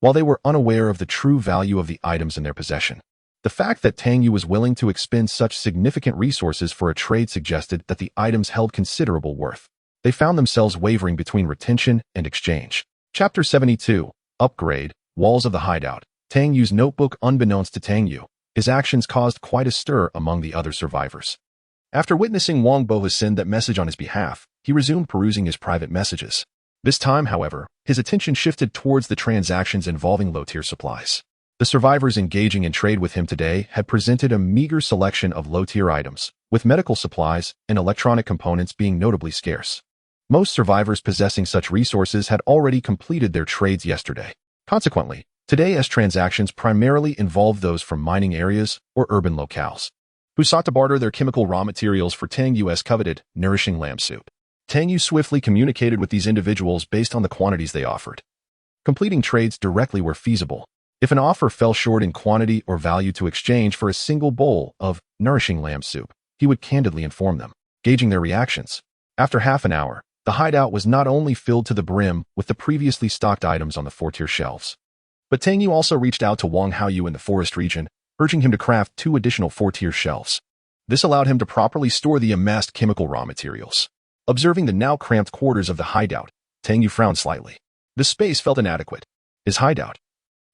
While they were unaware of the true value of the items in their possession, the fact that Tang Yu was willing to expend such significant resources for a trade suggested that the items held considerable worth. They found themselves wavering between retention and exchange. Chapter 72. Upgrade, Walls of the Hideout. Tang Yu's notebook. Unbeknownst to Tang Yu, his actions caused quite a stir among the other survivors. After witnessing Wang Bohe send that message on his behalf, he resumed perusing his private messages. This time, however, his attention shifted towards the transactions involving low-tier supplies. The survivors engaging in trade with him today had presented a meager selection of low-tier items, with medical supplies and electronic components being notably scarce. Most survivors possessing such resources had already completed their trades yesterday. Consequently, today's transactions primarily involved those from mining areas or urban locales, who sought to barter their chemical raw materials for Tang Yu's coveted, nourishing lamb soup. Tang Yu swiftly communicated with these individuals based on the quantities they offered. Completing trades directly were feasible. If an offer fell short in quantity or value to exchange for a single bowl of nourishing lamb soup, he would candidly inform them, gauging their reactions. After half an hour, the hideout was not only filled to the brim with the previously stocked items on the 4-tier shelves, but Tang Yu also reached out to Wang Haoyu in the forest region, urging him to craft 2 additional 4-tier shelves. This allowed him to properly store the amassed chemical raw materials. Observing the now cramped quarters of the hideout, Tang Yu frowned slightly. The space felt inadequate. His hideout,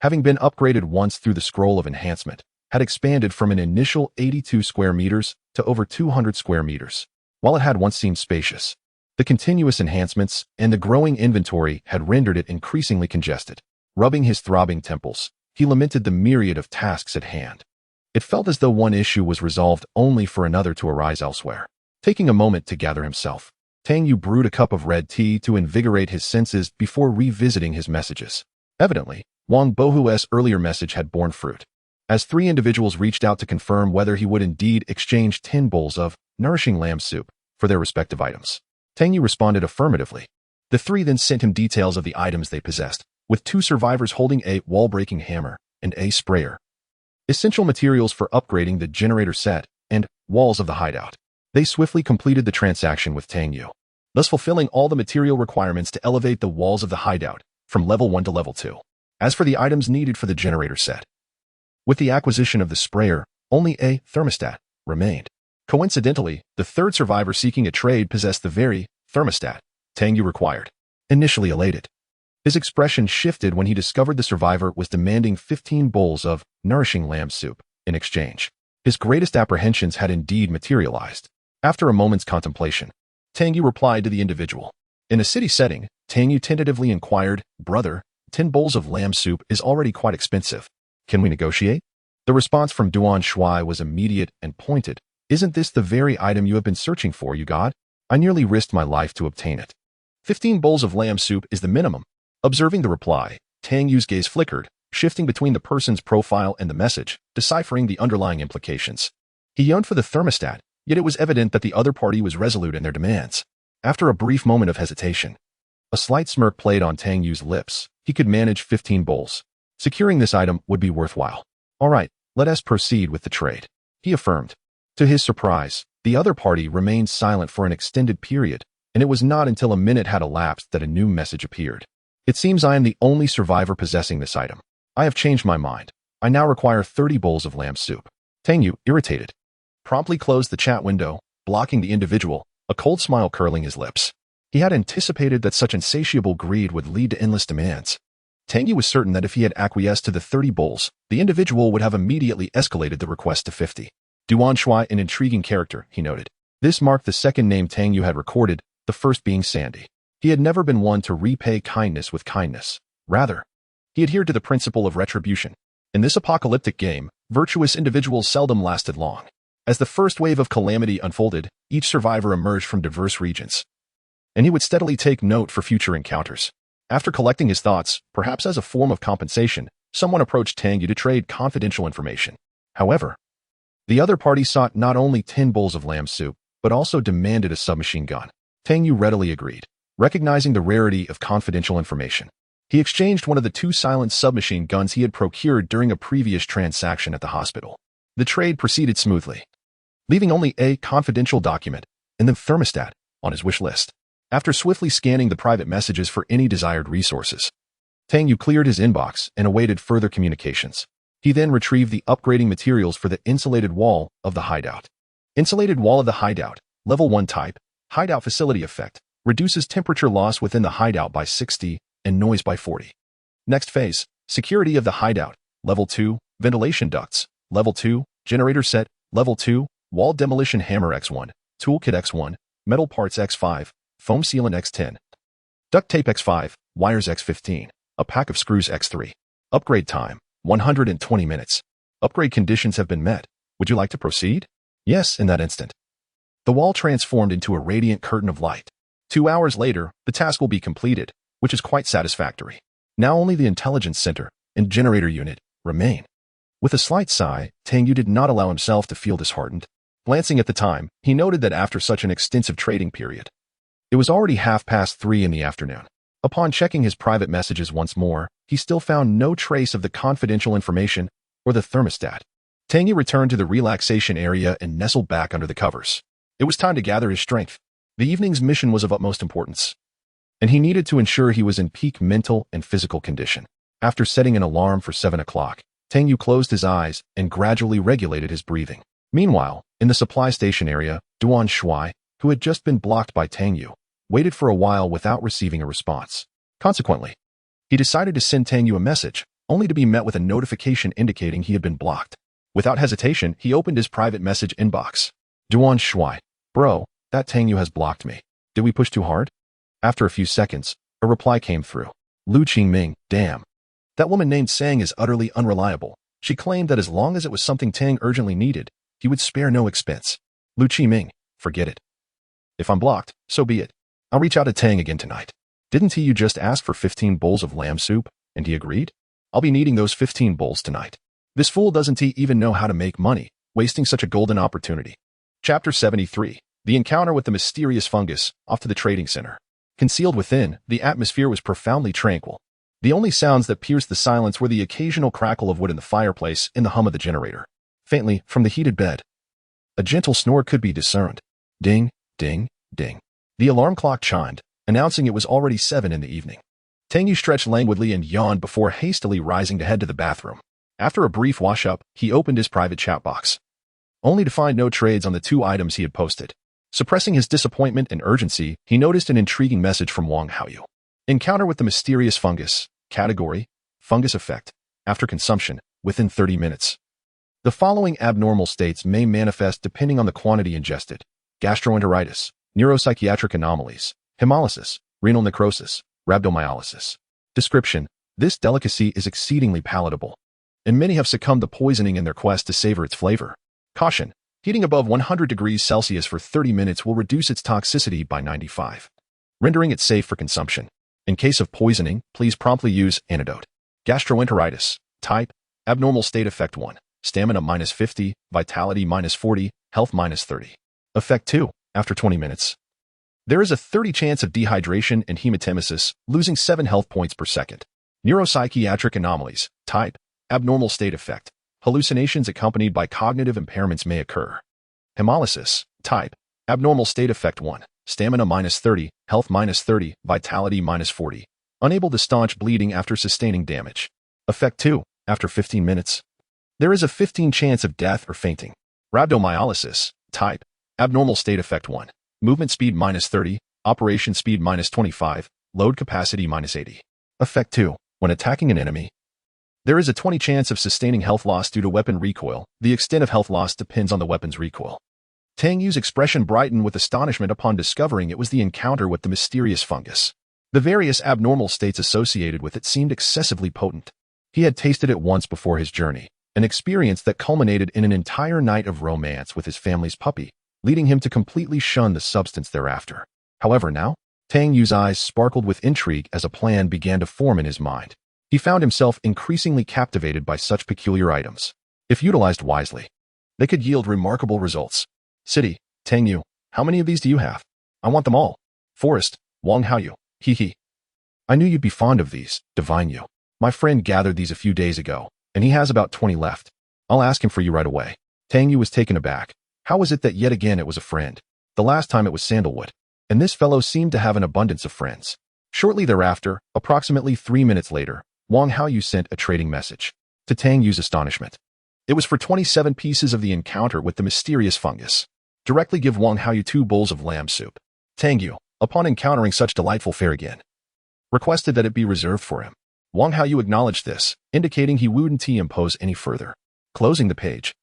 having been upgraded once through the scroll of enhancement, had expanded from an initial 82 square meters to over 200 square meters. While it had once seemed spacious, the continuous enhancements and the growing inventory had rendered it increasingly congested. Rubbing his throbbing temples, he lamented the myriad of tasks at hand. It felt as though one issue was resolved only for another to arise elsewhere. Taking a moment to gather himself, Tang Yu brewed a cup of red tea to invigorate his senses before revisiting his messages. Evidently, Wang Bohu's earlier message had borne fruit, as 3 individuals reached out to confirm whether he would indeed exchange 10 bowls of nourishing lamb soup for their respective items. Tang Yu responded affirmatively. The 3 then sent him details of the items they possessed, with 2 survivors holding a wall-breaking hammer and a sprayer, essential materials for upgrading the generator set and walls of the hideout. They swiftly completed the transaction with Tang Yu, thus fulfilling all the material requirements to elevate the walls of the hideout from level 1 to level 2. As for the items needed for the generator set, with the acquisition of the sprayer, only a thermostat remained. Coincidentally, the 3rd survivor seeking a trade possessed the very thermostat Tang Yu required. Initially elated, his expression shifted when he discovered the survivor was demanding 15 bowls of nourishing lamb soup in exchange. His greatest apprehensions had indeed materialized. After a moment's contemplation, Tang Yu replied to the individual. In a city setting, Tang Yu tentatively inquired, "Brother, 10 bowls of lamb soup is already quite expensive. Can we negotiate?" The response from Duan Shui was immediate and pointed. "Isn't this the very item you have been searching for, you god? I nearly risked my life to obtain it. 15 bowls of lamb soup is the minimum." Observing the reply, Tang Yu's gaze flickered, shifting between the person's profile and the message, deciphering the underlying implications. He yearned for the thermostat, yet it was evident that the other party was resolute in their demands. After a brief moment of hesitation, a slight smirk played on Tang Yu's lips. He could manage 15 bowls. Securing this item would be worthwhile. "All right, let us proceed with the trade," he affirmed. To his surprise, the other party remained silent for an extended period, and it was not until a minute had elapsed that a new message appeared. "It seems I am the only survivor possessing this item. I have changed my mind. I now require 30 bowls of lamb soup." Tang Yu, irritated, promptly closed the chat window, blocking the individual, a cold smile curling his lips. He had anticipated that such insatiable greed would lead to endless demands. Tang Yu was certain that if he had acquiesced to the 30 bowls, the individual would have immediately escalated the request to 50. Duan Shui, an intriguing character, he noted. This marked the second name Tang Yu had recorded, the first being Sandy. He had never been one to repay kindness with kindness. Rather, he adhered to the principle of retribution. In this apocalyptic game, virtuous individuals seldom lasted long. As the first wave of calamity unfolded, each survivor emerged from diverse regions, and he would steadily take note for future encounters. After collecting his thoughts, perhaps as a form of compensation, someone approached Tang Yu to trade confidential information. However, the other party sought not only 10 bowls of lamb soup, but also demanded a submachine gun. Tang Yu readily agreed, recognizing the rarity of confidential information. He exchanged one of the 2 silent submachine guns he had procured during a previous transaction at the hospital. The trade proceeded smoothly, leaving only a confidential document and the thermostat on his wish list. After swiftly scanning the private messages for any desired resources, Tang Yu cleared his inbox and awaited further communications. He then retrieved the upgrading materials for the insulated wall of the hideout. Insulated wall of the hideout, level 1 type, hideout facility effect, reduces temperature loss within the hideout by 60 and noise by 40. Next phase, security of the hideout, level 2, ventilation ducts, level 2, generator set, level 2, wall demolition hammer X1, toolkit X1, metal parts X5, foam sealant X10, duct tape X5, wires X15, a pack of screws X3. Upgrade time, 120 minutes. Upgrade conditions have been met. Would you like to proceed? Yes, in that instant. The wall transformed into a radiant curtain of light. 2 hours later, the task will be completed, which is quite satisfactory. Now only the intelligence center and generator unit remain. With a slight sigh, Tang Yu did not allow himself to feel disheartened. Glancing at the time, he noted that after such an extensive trading period, it was already 3:30 in the afternoon. Upon checking his private messages once more, he still found no trace of the confidential information or the thermostat. Tang Yu returned to the relaxation area and nestled back under the covers. It was time to gather his strength. The evening's mission was of utmost importance, and he needed to ensure he was in peak mental and physical condition. After setting an alarm for 7 o'clock, Tang Yu closed his eyes and gradually regulated his breathing. Meanwhile, in the supply station area, Duan Shui, who had just been blocked by Tang Yu, waited for a while without receiving a response. Consequently, he decided to send Tang Yu a message, only to be met with a notification indicating he had been blocked. Without hesitation, he opened his private message inbox. Duan Shui, bro, that Tang Yu has blocked me. Did we push too hard? After a few seconds, a reply came through. Lu Qingming, damn. That woman named Sang is utterly unreliable. She claimed that as long as it was something Tang urgently needed, he would spare no expense. Lu Qingming, forget it. If I'm blocked, so be it. I'll reach out to Tang again tonight. Didn't you just ask for 15 bowls of lamb soup, and he agreed? I'll be needing those 15 bowls tonight. This fool doesn't even know how to make money, wasting such a golden opportunity. Chapter 73. The encounter with the mysterious fungus, off to the trading center. Concealed within, the atmosphere was profoundly tranquil. The only sounds that pierced the silence were the occasional crackle of wood in the fireplace and the hum of the generator. Faintly, from the heated bed, a gentle snore could be discerned. Ding, ding, ding. The alarm clock chimed, announcing it was already 7 in the evening. Tang Yu stretched languidly and yawned before hastily rising to head to the bathroom. After a brief wash-up, he opened his private chat box, only to find no trades on the 2 items he had posted. Suppressing his disappointment and urgency, he noticed an intriguing message from Wang Haoyu. Encounter with the mysterious fungus. Category: fungus effect. After consumption, within 30 minutes. The following abnormal states may manifest depending on the quantity ingested: gastroenteritis, neuropsychiatric anomalies, hemolysis, renal necrosis, rhabdomyolysis. Description: this delicacy is exceedingly palatable, and many have succumbed to poisoning in their quest to savor its flavor. Caution: heating above 100 degrees Celsius for 30 minutes will reduce its toxicity by 95, rendering it safe for consumption. In case of poisoning, please promptly use antidote. Gastroenteritis. Type: abnormal state effect 1. Stamina -50, vitality -40, health -30. Effect 2. After 20 minutes, there is a 30% chance of dehydration and hematemesis, losing 7 health points per second. Neuropsychiatric anomalies. Type: abnormal state effect. Hallucinations accompanied by cognitive impairments may occur. Hemolysis. Type: abnormal state effect 1. Stamina -30, health -30, vitality -40. Unable to staunch bleeding after sustaining damage. Effect 2. After 15 minutes, there is a 15% chance of death or fainting. Rhabdomyolysis. Type: abnormal state effect 1. Movement speed -30, operation speed -25, load capacity -80. Effect 2. When attacking an enemy, there is a 20% chance of sustaining health loss due to weapon recoil. The extent of health loss depends on the weapon's recoil. Tang Yu's expression brightened with astonishment upon discovering it was the encounter with the mysterious fungus. The various abnormal states associated with it seemed excessively potent. He had tasted it once before his journey, an experience that culminated in an entire night of romance with his family's puppy, leading him to completely shun the substance thereafter. However, now, Tang Yu's eyes sparkled with intrigue as a plan began to form in his mind. He found himself increasingly captivated by such peculiar items. If utilized wisely, they could yield remarkable results. City: Tang Yu, how many of these do you have? I want them all. Forest: Wang Haoyu, he. I knew you'd be fond of these, Divine Yu. My friend gathered these a few days ago, and he has about 20 left. I'll ask him for you right away. Tang Yu was taken aback. How was it that yet again it was a friend? The last time it was sandalwood. and this fellow seemed to have an abundance of friends. Shortly thereafter, approximately 3 minutes later, Wang Haoyu sent a trading message. To Tang Yu's astonishment, it was for 27 pieces of the encounter with the mysterious fungus. Directly give Wang Haoyu 2 bowls of lamb soup. Tang Yu, upon encountering such delightful fare again, requested that it be reserved for him. Wang Haoyu acknowledged this, indicating he wouldn't impose any further. Closing the page,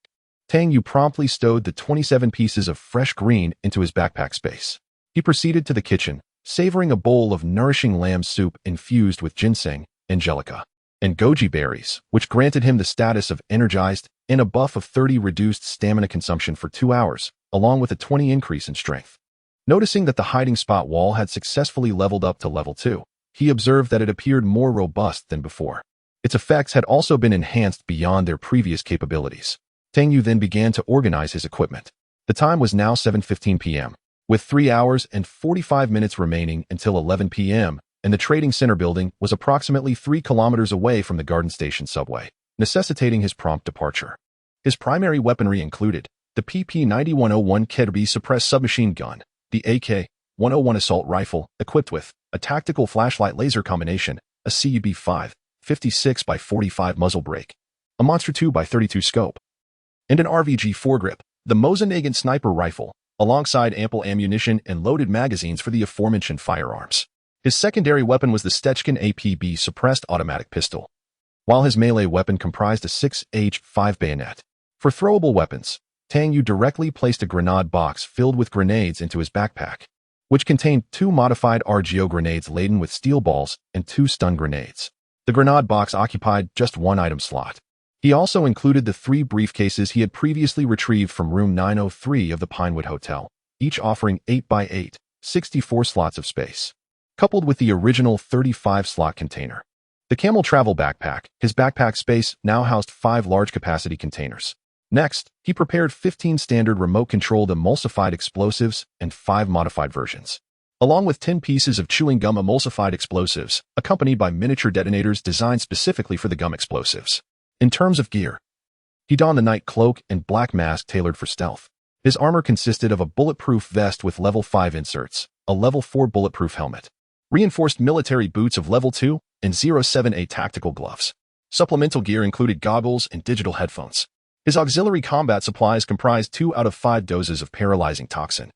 Tang Yu promptly stowed the 27 pieces of fresh green into his backpack space. He proceeded to the kitchen, savoring a bowl of nourishing lamb soup infused with ginseng, angelica, and goji berries, which granted him the status of energized and a buff of 30 reduced stamina consumption for 2 hours, along with a 20 increase in strength. Noticing that the hiding spot wall had successfully leveled up to level 2, he observed that it appeared more robust than before. Its effects had also been enhanced beyond their previous capabilities. Tang Yu then began to organize his equipment. The time was now 7:15 p.m., with 3 hours and 45 minutes remaining until 11 p.m., and the trading center building was approximately 3 kilometers away from the Garden Station subway, necessitating his prompt departure. His primary weaponry included the PP-9101 Kirby suppressed submachine gun, the AK-101 assault rifle, equipped with a tactical flashlight laser combination, a CUB-5, 56x45 muzzle brake, a Monster 2x32 scope, and an RVG foregrip, the Mosin-Nagant sniper rifle, alongside ample ammunition and loaded magazines for the aforementioned firearms. His secondary weapon was the Stechkin APB suppressed automatic pistol, while his melee weapon comprised a 6H5 bayonet. For throwable weapons, Tang Yu directly placed a grenade box filled with grenades into his backpack, which contained 2 modified RGO grenades laden with steel balls and 2 stun grenades. The grenade box occupied just 1 item slot. He also included the 3 briefcases he had previously retrieved from room 903 of the Pinewood Hotel, each offering 8x8, 64 slots of space, coupled with the original 35-slot container. The Camel Travel Backpack, his backpack space, now housed 5 large-capacity containers. Next, he prepared 15 standard remote-controlled emulsified explosives and 5 modified versions, along with 10 pieces of chewing gum emulsified explosives, accompanied by miniature detonators designed specifically for the gum explosives. In terms of gear, he donned the night cloak and black mask tailored for stealth. His armor consisted of a bulletproof vest with level 5 inserts, a level 4 bulletproof helmet, reinforced military boots of level 2, and 07A tactical gloves. Supplemental gear included goggles and digital headphones. His auxiliary combat supplies comprised 2 out of 5 doses of paralyzing toxin,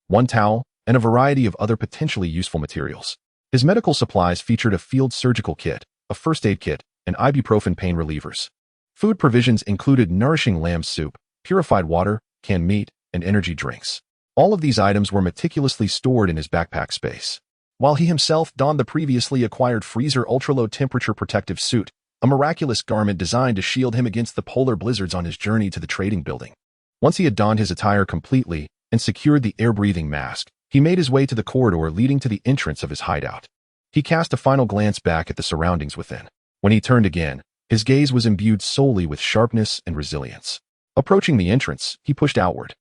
1 towel, and a variety of other potentially useful materials. His medical supplies featured a field surgical kit, a first aid kit, and ibuprofen pain relievers. Food provisions included nourishing lamb soup, purified water, canned meat, and energy drinks. All of these items were meticulously stored in his backpack space, while he himself donned the previously acquired freezer ultra-low temperature protective suit, a miraculous garment designed to shield him against the polar blizzards on his journey to the trading building. Once he had donned his attire completely and secured the air-breathing mask, he made his way to the corridor leading to the entrance of his hideout. He cast a final glance back at the surroundings within. When he turned again, his gaze was imbued solely with sharpness and resilience. Approaching the entrance, he pushed outward.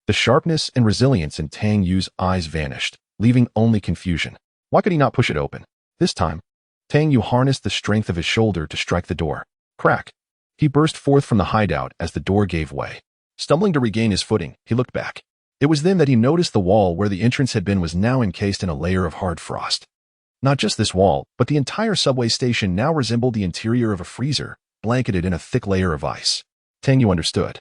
The sharpness and resilience in Tang Yu's eyes vanished, leaving only confusion. Why could he not push it open? This time, Tang Yu harnessed the strength of his shoulder to strike the door. Crack! He burst forth from the hideout as the door gave way. Stumbling to regain his footing, he looked back. It was then that he noticed the wall where the entrance had been was now encased in a layer of hard frost. Not just this wall, but the entire subway station now resembled the interior of a freezer, blanketed in a thick layer of ice. Tang Yu understood.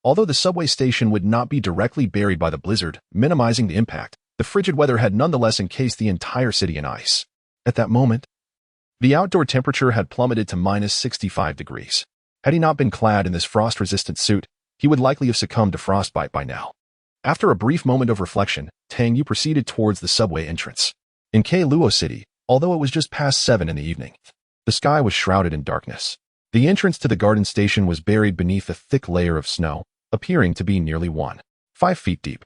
Although the subway station would not be directly buried by the blizzard, minimizing the impact, the frigid weather had nonetheless encased the entire city in ice. At that moment, the outdoor temperature had plummeted to minus 65 degrees. Had he not been clad in this frost-resistant suit, he would likely have succumbed to frostbite by now. After a brief moment of reflection, Tang Yu proceeded towards the subway entrance. In Luo City, although it was just past 7 in the evening, the sky was shrouded in darkness. The entrance to the garden station was buried beneath a thick layer of snow, appearing to be nearly 5 feet deep.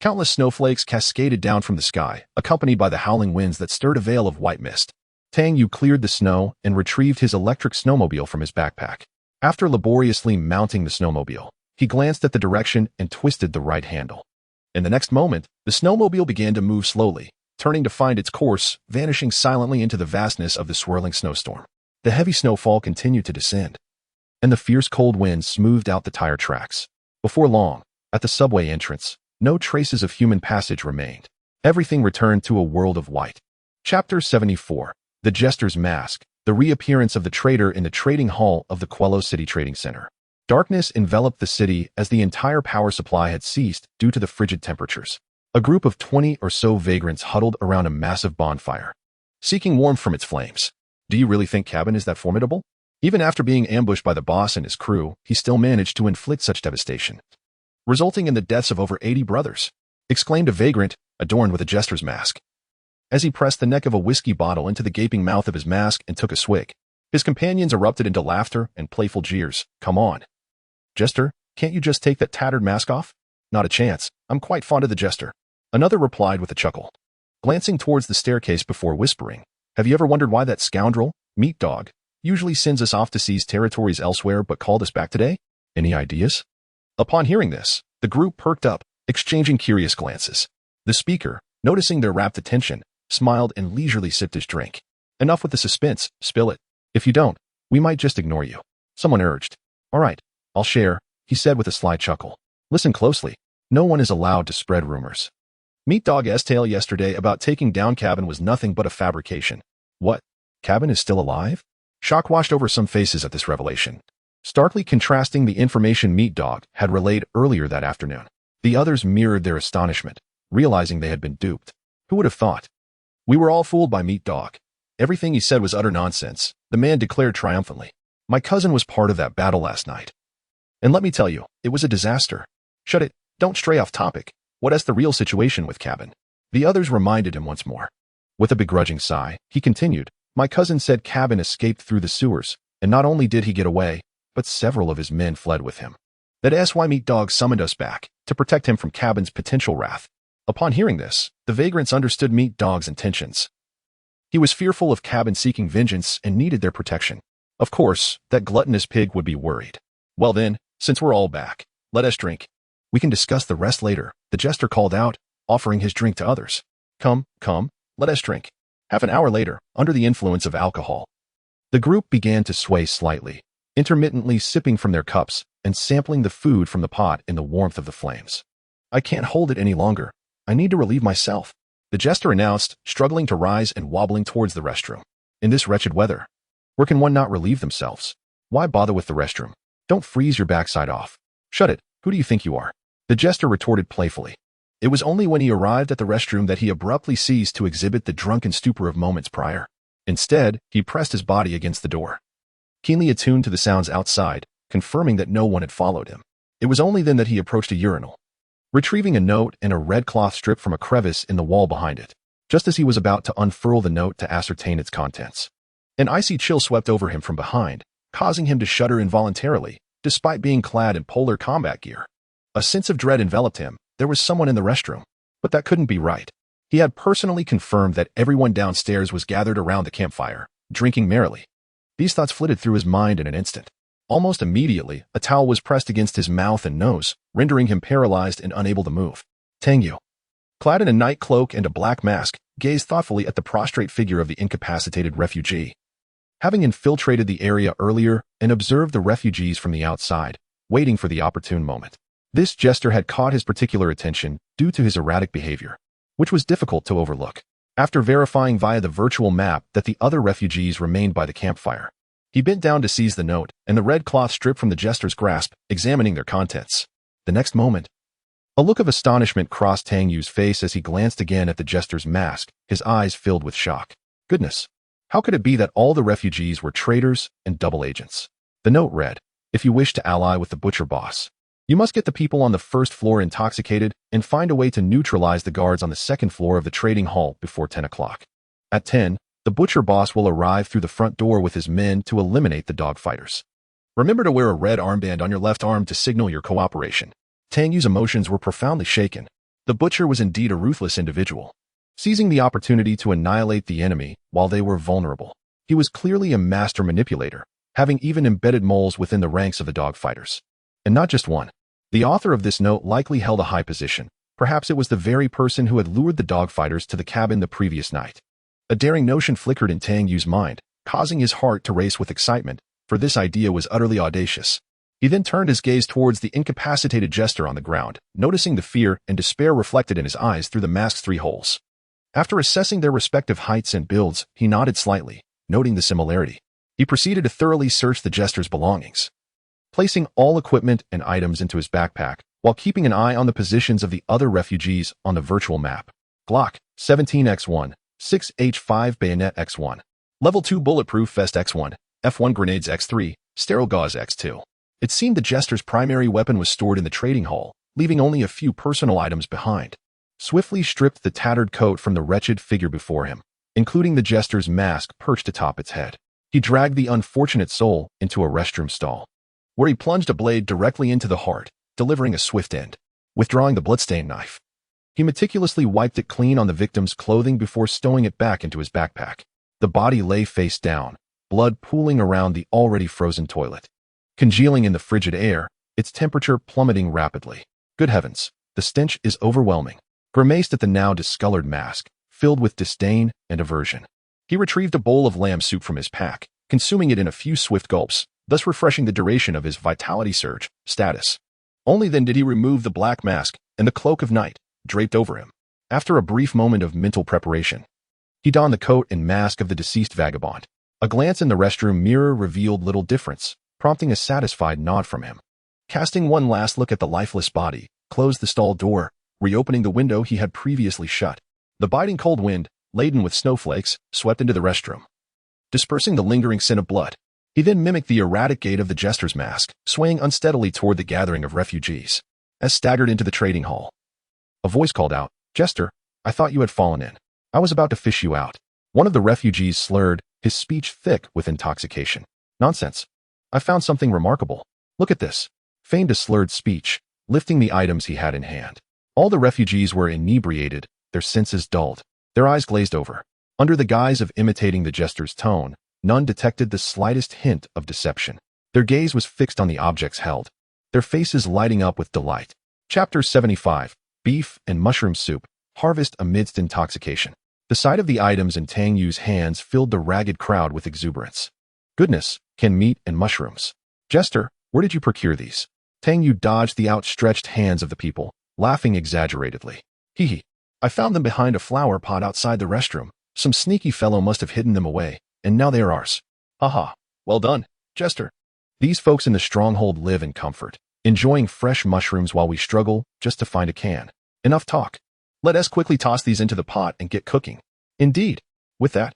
Countless snowflakes cascaded down from the sky, accompanied by the howling winds that stirred a veil of white mist. Tang Yu cleared the snow and retrieved his electric snowmobile from his backpack. After laboriously mounting the snowmobile, he glanced at the direction and twisted the right handle. In the next moment, the snowmobile began to move slowly, turning to find its course, vanishing silently into the vastness of the swirling snowstorm. The heavy snowfall continued to descend, and the fierce cold wind smoothed out the tire tracks. Before long, at the subway entrance, no traces of human passage remained. Everything returned to a world of white. Chapter 74. The Jester's Mask. The reappearance of the trader in the trading hall of the Quello City Trading Center. Darkness enveloped the city as the entire power supply had ceased due to the frigid temperatures. A group of 20 or so vagrants huddled around a massive bonfire, seeking warmth from its flames. Do you really think Cabin is that formidable? Even after being ambushed by the boss and his crew, he still managed to inflict such devastation, resulting in the deaths of over 80 brothers, exclaimed a vagrant, adorned with a jester's mask. As he pressed the neck of a whiskey bottle into the gaping mouth of his mask and took a swig, his companions erupted into laughter and playful jeers. Come on, Jester, can't you just take that tattered mask off? Not a chance. I'm quite fond of the Jester. Another replied with a chuckle, glancing towards the staircase before whispering, have you ever wondered why that scoundrel, Meat Dog, usually sends us off to seize territories elsewhere but called us back today? Any ideas? Upon hearing this, the group perked up, exchanging curious glances. The speaker, noticing their rapt attention, smiled and leisurely sipped his drink. Enough with the suspense, spill it. If you don't, we might just ignore you. Someone urged. All right, I'll share, he said with a sly chuckle. Listen closely. No one is allowed to spread rumors. Meat Dog's tale yesterday about taking down Cabin was nothing but a fabrication. What? Cabin is still alive? Shock washed over some faces at this revelation, starkly contrasting the information Meat Dog had relayed earlier that afternoon. The others mirrored their astonishment, realizing they had been duped. Who would have thought? We were all fooled by Meat Dog. Everything he said was utter nonsense, the man declared triumphantly. My cousin was part of that battle last night. And let me tell you, it was a disaster. Shut it, don't stray off topic. What is the real situation with Cabin? The others reminded him once more. With a begrudging sigh, he continued, my cousin said Cabin escaped through the sewers, and not only did he get away, but several of his men fled with him. That's why Meat Dog summoned us back, to protect him from Cabin's potential wrath. Upon hearing this, the vagrants understood Meat Dog's intentions. He was fearful of Cabin seeking vengeance and needed their protection. Of course, that gluttonous pig would be worried. Well then, since we're all back, let us drink. We can discuss the rest later, the jester called out, offering his drink to others. Come, let us drink. Half an hour later, under the influence of alcohol, the group began to sway slightly, intermittently sipping from their cups and sampling the food from the pot in the warmth of the flames. I can't hold it any longer. I need to relieve myself, the jester announced, struggling to rise and wobbling towards the restroom. In this wretched weather, where can one not relieve themselves? Why bother with the restroom? Don't freeze your backside off. Shut it. Who do you think you are? The jester retorted playfully. It was only when he arrived at the restroom that he abruptly ceased to exhibit the drunken stupor of moments prior. Instead, he pressed his body against the door, keenly attuned to the sounds outside, confirming that no one had followed him. It was only then that he approached a urinal, retrieving a note and a red cloth strip from a crevice in the wall behind it, just as he was about to unfurl the note to ascertain its contents. An icy chill swept over him from behind, causing him to shudder involuntarily, despite being clad in polar combat gear. A sense of dread enveloped him. There was someone in the restroom, but that couldn't be right. He had personally confirmed that everyone downstairs was gathered around the campfire, drinking merrily. These thoughts flitted through his mind in an instant. Almost immediately, a towel was pressed against his mouth and nose, rendering him paralyzed and unable to move. Tang Yu, clad in a night cloak and a black mask, gazed thoughtfully at the prostrate figure of the incapacitated refugee. Having infiltrated the area earlier and observed the refugees from the outside, waiting for the opportune moment, this jester had caught his particular attention due to his erratic behavior, which was difficult to overlook. After verifying via the virtual map that the other refugees remained by the campfire, he bent down to seize the note and the red cloth strip from the jester's grasp, examining their contents. The next moment, a look of astonishment crossed Tang Yu's face as he glanced again at the jester's mask, his eyes filled with shock. Goodness, how could it be that all the refugees were traitors and double agents? The note read, if you wish to ally with the butcher boss, you must get the people on the first floor intoxicated and find a way to neutralize the guards on the second floor of the trading hall before 10 o'clock. At 10, the butcher boss will arrive through the front door with his men to eliminate the dogfighters. Remember to wear a red armband on your left arm to signal your cooperation. Tang Yu's emotions were profoundly shaken. The butcher was indeed a ruthless individual, seizing the opportunity to annihilate the enemy while they were vulnerable. He was clearly a master manipulator, having even embedded moles within the ranks of the dogfighters. And not just one. The author of this note likely held a high position. Perhaps it was the very person who had lured the dogfighters to the cabin the previous night. A daring notion flickered in Tang Yu's mind, causing his heart to race with excitement, for this idea was utterly audacious. He then turned his gaze towards the incapacitated jester on the ground, noticing the fear and despair reflected in his eyes through the mask's 3 holes. After assessing their respective heights and builds, he nodded slightly, noting the similarity. He proceeded to thoroughly search the jester's belongings, placing all equipment and items into his backpack, while keeping an eye on the positions of the other refugees on the virtual map. Glock 17x1, 6H5 Bayonet x1, Level 2 Bulletproof Vest x1, F1 Grenades x3, Sterile Gauze x2. It seemed the jester's primary weapon was stored in the trading hall, leaving only a few personal items behind. Swiftly stripped the tattered coat from the wretched figure before him, including the jester's mask perched atop its head. He dragged the unfortunate soul into a restroom stall, where he plunged a blade directly into the heart, delivering a swift end. Withdrawing the bloodstained knife, he meticulously wiped it clean on the victim's clothing before stowing it back into his backpack. The body lay face down, blood pooling around the already frozen toilet, congealing in the frigid air, its temperature plummeting rapidly. Good heavens, the stench is overwhelming. Grimaced at the now discolored mask, filled with disdain and aversion. He retrieved a bowl of lamb soup from his pack, consuming it in a few swift gulps, thus refreshing the duration of his vitality surge status. Only then did he remove the black mask and the cloak of night draped over him. After a brief moment of mental preparation, he donned the coat and mask of the deceased vagabond. A glance in the restroom mirror revealed little difference, prompting a satisfied nod from him. Casting one last look at the lifeless body, closed the stall door, reopening the window he had previously shut. The biting cold wind, laden with snowflakes, swept into the restroom, dispersing the lingering scent of blood. He then mimicked the erratic gait of the jester's mask, swaying unsteadily toward the gathering of refugees. As staggered into the trading hall, a voice called out, "Jester, I thought you had fallen in. I was about to fish you out." One of the refugees slurred, his speech thick with intoxication. "Nonsense. I found something remarkable. Look at this," feigned a slurred speech, lifting the items he had in hand. All the refugees were inebriated, their senses dulled, their eyes glazed over. Under the guise of imitating the jester's tone, none detected the slightest hint of deception. Their gaze was fixed on the objects held, their faces lighting up with delight. Chapter 75, Beef and Mushroom Soup, Harvest Amidst Intoxication. The sight of the items in Tang Yu's hands filled the ragged crowd with exuberance. "Goodness, canned meat and mushrooms. Jester, where did you procure these?" Tang Yu dodged the outstretched hands of the people, laughing exaggeratedly. "Hee. I found them behind a flower pot outside the restroom. Some sneaky fellow must have hidden them away, and now they are ours. Haha. Well done, Jester. These folks in the stronghold live in comfort, enjoying fresh mushrooms while we struggle just to find a can. Enough talk. Let us quickly toss these into the pot and get cooking." Indeed. With that,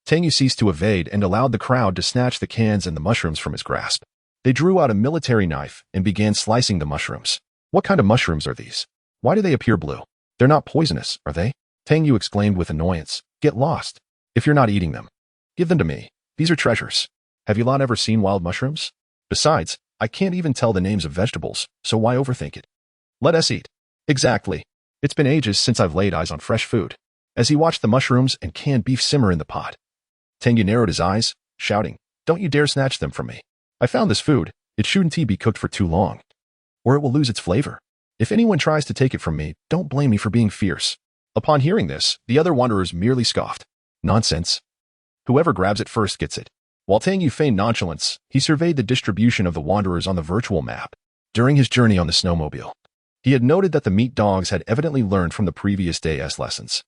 Tang Yu ceased to evade and allowed the crowd to snatch the cans and the mushrooms from his grasp. They drew out a military knife and began slicing the mushrooms. "What kind of mushrooms are these? Why do they appear blue? They're not poisonous, are they?" Tang Yu exclaimed with annoyance. "Get lost. If you're not eating them, give them to me. These are treasures. Have you lot ever seen wild mushrooms? Besides, I can't even tell the names of vegetables, so why overthink it? Let us eat." "Exactly. It's been ages since I've laid eyes on fresh food." As he watched the mushrooms and canned beef simmer in the pot, Tang Yu narrowed his eyes, shouting, "Don't you dare snatch them from me. I found this food. It shouldn't be cooked for too long, or it will lose its flavor. If anyone tries to take it from me, don't blame me for being fierce." Upon hearing this, the other wanderers merely scoffed. "Nonsense. Whoever grabs it first gets it." While Tang Yu feigned nonchalance, he surveyed the distribution of the wanderers on the virtual map. During his journey on the snowmobile, he had noted that the meat dogs had evidently learned from the previous day's lessons,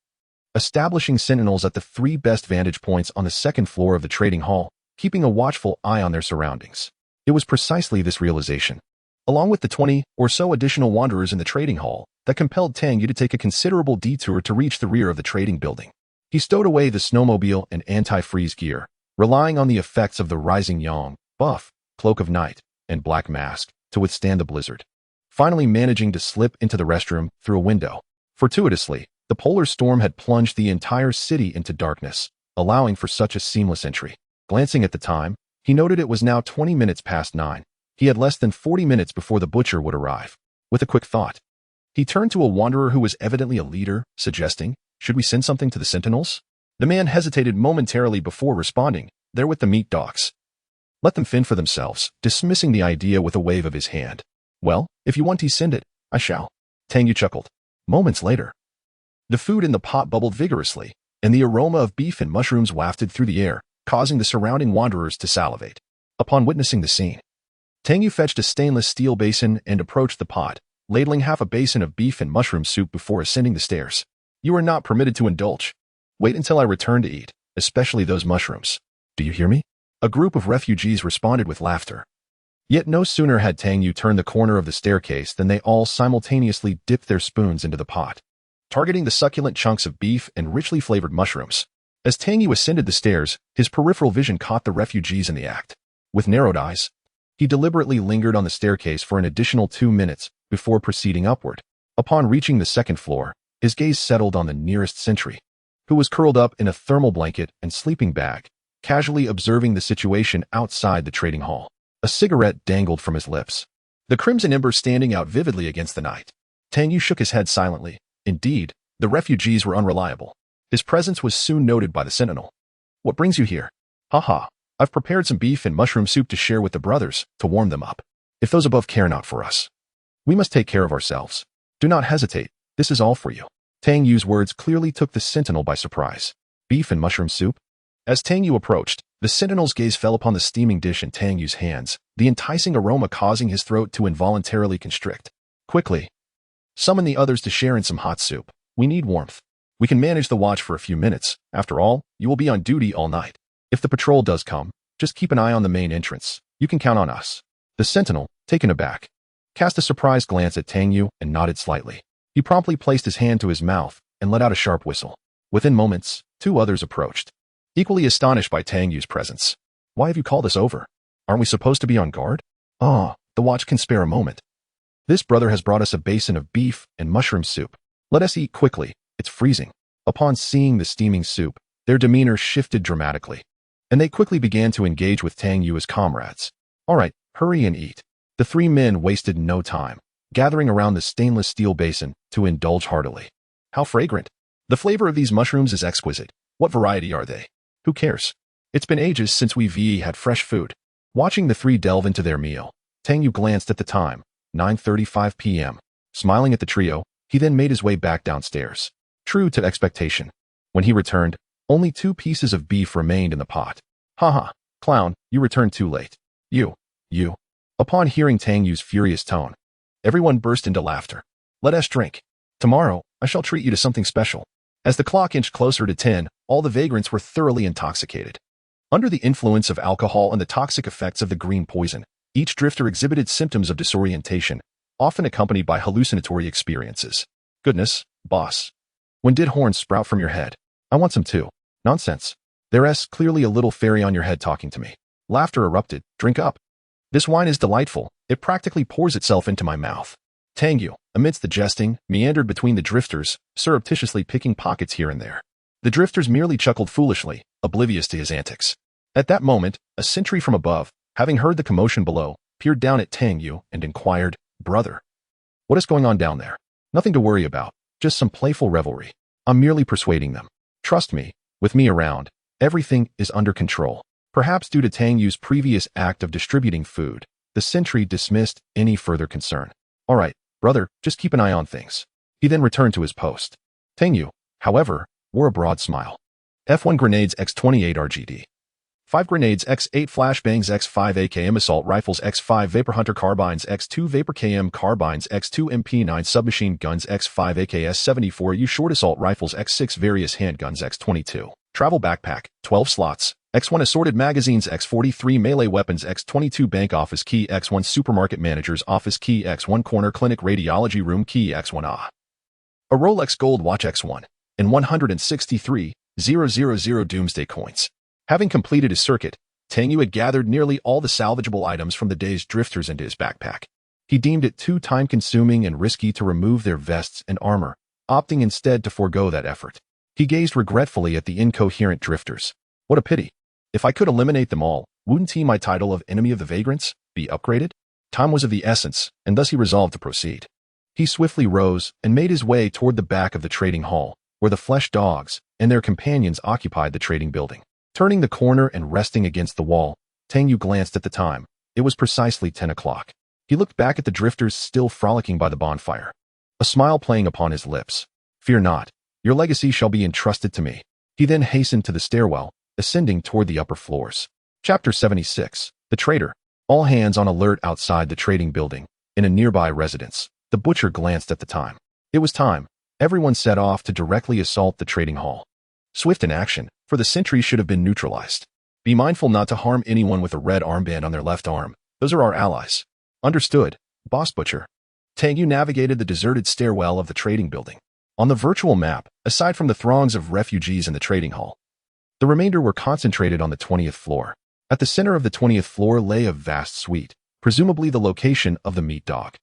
establishing sentinels at the 3 best vantage points on the 2nd floor of the trading hall, keeping a watchful eye on their surroundings. It was precisely this realization, along with the 20 or so additional wanderers in the trading hall, that compelled Tang Yu to take a considerable detour to reach the rear of the trading building. He stowed away the snowmobile and anti-freeze gear, relying on the effects of the rising yang, buff, cloak of night, and black mask to withstand the blizzard. Finally managing to slip into the restroom through a window. Fortuitously, the polar storm had plunged the entire city into darkness, allowing for such a seamless entry. Glancing at the time, he noted it was now 20 minutes past 9. He had less than 40 minutes before the butcher would arrive. With a quick thought, he turned to a wanderer who was evidently a leader, suggesting, "Should we send something to the sentinels?" The man hesitated momentarily before responding, "They're with the meat dogs. Let them fend for themselves," dismissing the idea with a wave of his hand. "Well, if you want to send it, I shall." Tang Yu chuckled. Moments later, the food in the pot bubbled vigorously, and the aroma of beef and mushrooms wafted through the air, causing the surrounding wanderers to salivate. Upon witnessing the scene, Tang Yu fetched a stainless steel basin and approached the pot, ladling half a basin of beef and mushroom soup before ascending the stairs. You are not permitted to indulge. Wait until I return to eat, especially those mushrooms. Do you hear me? A group of refugees responded with laughter. Yet no sooner had Tang Yu turned the corner of the staircase than they all simultaneously dipped their spoons into the pot, targeting the succulent chunks of beef and richly flavored mushrooms. As Tang Yu ascended the stairs, his peripheral vision caught the refugees in the act. With narrowed eyes, he deliberately lingered on the staircase for an additional 2 minutes before proceeding upward. Upon reaching the second floor, his gaze settled on the nearest sentry, who was curled up in a thermal blanket and sleeping bag, casually observing the situation outside the trading hall. A cigarette dangled from his lips, the crimson ember standing out vividly against the night. Tang Yu shook his head silently. Indeed, the refugees were unreliable. His presence was soon noted by the sentinel. What brings you here? Haha, I've prepared some beef and mushroom soup to share with the brothers, to warm them up. If those above care not for us, we must take care of ourselves. Do not hesitate, this is all for you. Tang Yu's words clearly took the sentinel by surprise. Beef and mushroom soup? As Tang Yu approached, the sentinel's gaze fell upon the steaming dish in Tang Yu's hands, the enticing aroma causing his throat to involuntarily constrict. Quickly, summon the others to share in some hot soup. We need warmth. We can manage the watch for a few minutes. After all, you will be on duty all night. If the patrol does come, just keep an eye on the main entrance. You can count on us. The sentinel, taken aback, cast a surprised glance at Tang Yu and nodded slightly. He promptly placed his hand to his mouth and let out a sharp whistle. Within moments, 2 others approached, equally astonished by Tang Yu's presence. Why have you called us over? Aren't we supposed to be on guard? Ah, the watch can spare a moment. This brother has brought us a basin of beef and mushroom soup. Let us eat quickly. It's freezing. Upon seeing the steaming soup, their demeanor shifted dramatically, and they quickly began to engage with Tang Yu as comrades. All right, hurry and eat. The 3 men wasted no time, gathering around the stainless steel basin to indulge heartily. How fragrant. The flavor of these mushrooms is exquisite. What variety are they? Who cares? It's been ages since we've had fresh food. Watching the 3 delve into their meal, Tang Yu glanced at the time, 9:35 p.m. Smiling at the trio, he then made his way back downstairs. True to expectation, when he returned, only 2 pieces of beef remained in the pot. Haha, clown, you returned too late. You. Upon hearing Tang Yu's furious tone, everyone burst into laughter. Let us drink. Tomorrow, I shall treat you to something special. As the clock inched closer to 10, all the vagrants were thoroughly intoxicated. Under the influence of alcohol and the toxic effects of the green poison, each drifter exhibited symptoms of disorientation, often accompanied by hallucinatory experiences. Goodness, boss. When did horns sprout from your head? I want some too. Nonsense. There's clearly a little fairy on your head talking to me. Laughter erupted. Drink up. This wine is delightful. It practically pours itself into my mouth. Tang Yu, amidst the jesting, meandered between the drifters, surreptitiously picking pockets here and there. The drifters merely chuckled foolishly, oblivious to his antics. At that moment, a sentry from above, having heard the commotion below, peered down at Tang Yu and inquired, Brother, what is going on down there? Nothing to worry about. Just some playful revelry. I'm merely persuading them. Trust me, with me around, everything is under control. Perhaps due to Tang Yu's previous act of distributing food, the sentry dismissed any further concern. All right, brother, just keep an eye on things. He then returned to his post. Tang Yu, however, wore a broad smile. F1 grenades X28 RGD. 5 grenades X8 flashbangs X5 AKM assault rifles X5 Vapor Hunter carbines X2 Vapor KM carbines X2 MP9 submachine guns X5 AKS 74 U short assault rifles X6 various handguns X22 travel backpack 12 slots X1 assorted magazines X43 melee weapons X22 bank office key X1 supermarket manager's office key X1 corner clinic radiology room key X1 a Rolex gold watch X1 and 163,000 doomsday coins. Having completed his circuit, Tang Yu had gathered nearly all the salvageable items from the day's drifters into his backpack. He deemed it too time-consuming and risky to remove their vests and armor, opting instead to forego that effort. He gazed regretfully at the incoherent drifters. What a pity. If I could eliminate them all, wouldn't my title of Enemy of the Vagrants be upgraded? Time was of the essence, and thus he resolved to proceed. He swiftly rose and made his way toward the back of the trading hall, where the flesh dogs and their companions occupied the trading building. Turning the corner and resting against the wall, Tang Yu glanced at the time. It was precisely 10 o'clock. He looked back at the drifters still frolicking by the bonfire, a smile playing upon his lips. Fear not, your legacy shall be entrusted to me. He then hastened to the stairwell, ascending toward the upper floors. Chapter 76. The Traitor. All hands on alert outside the trading building. In a nearby residence, the butcher glanced at the time. It was time. Everyone set off to directly assault the trading hall. Swift in action, for the sentries should have been neutralized. Be mindful not to harm anyone with a red armband on their left arm. Those are our allies. Understood, Boss Butcher. Tang Yu navigated the deserted stairwell of the trading building. On the virtual map, aside from the throngs of refugees in the trading hall, the remainder were concentrated on the 20th floor. At the center of the 20th floor lay a vast suite, presumably the location of the meat dog.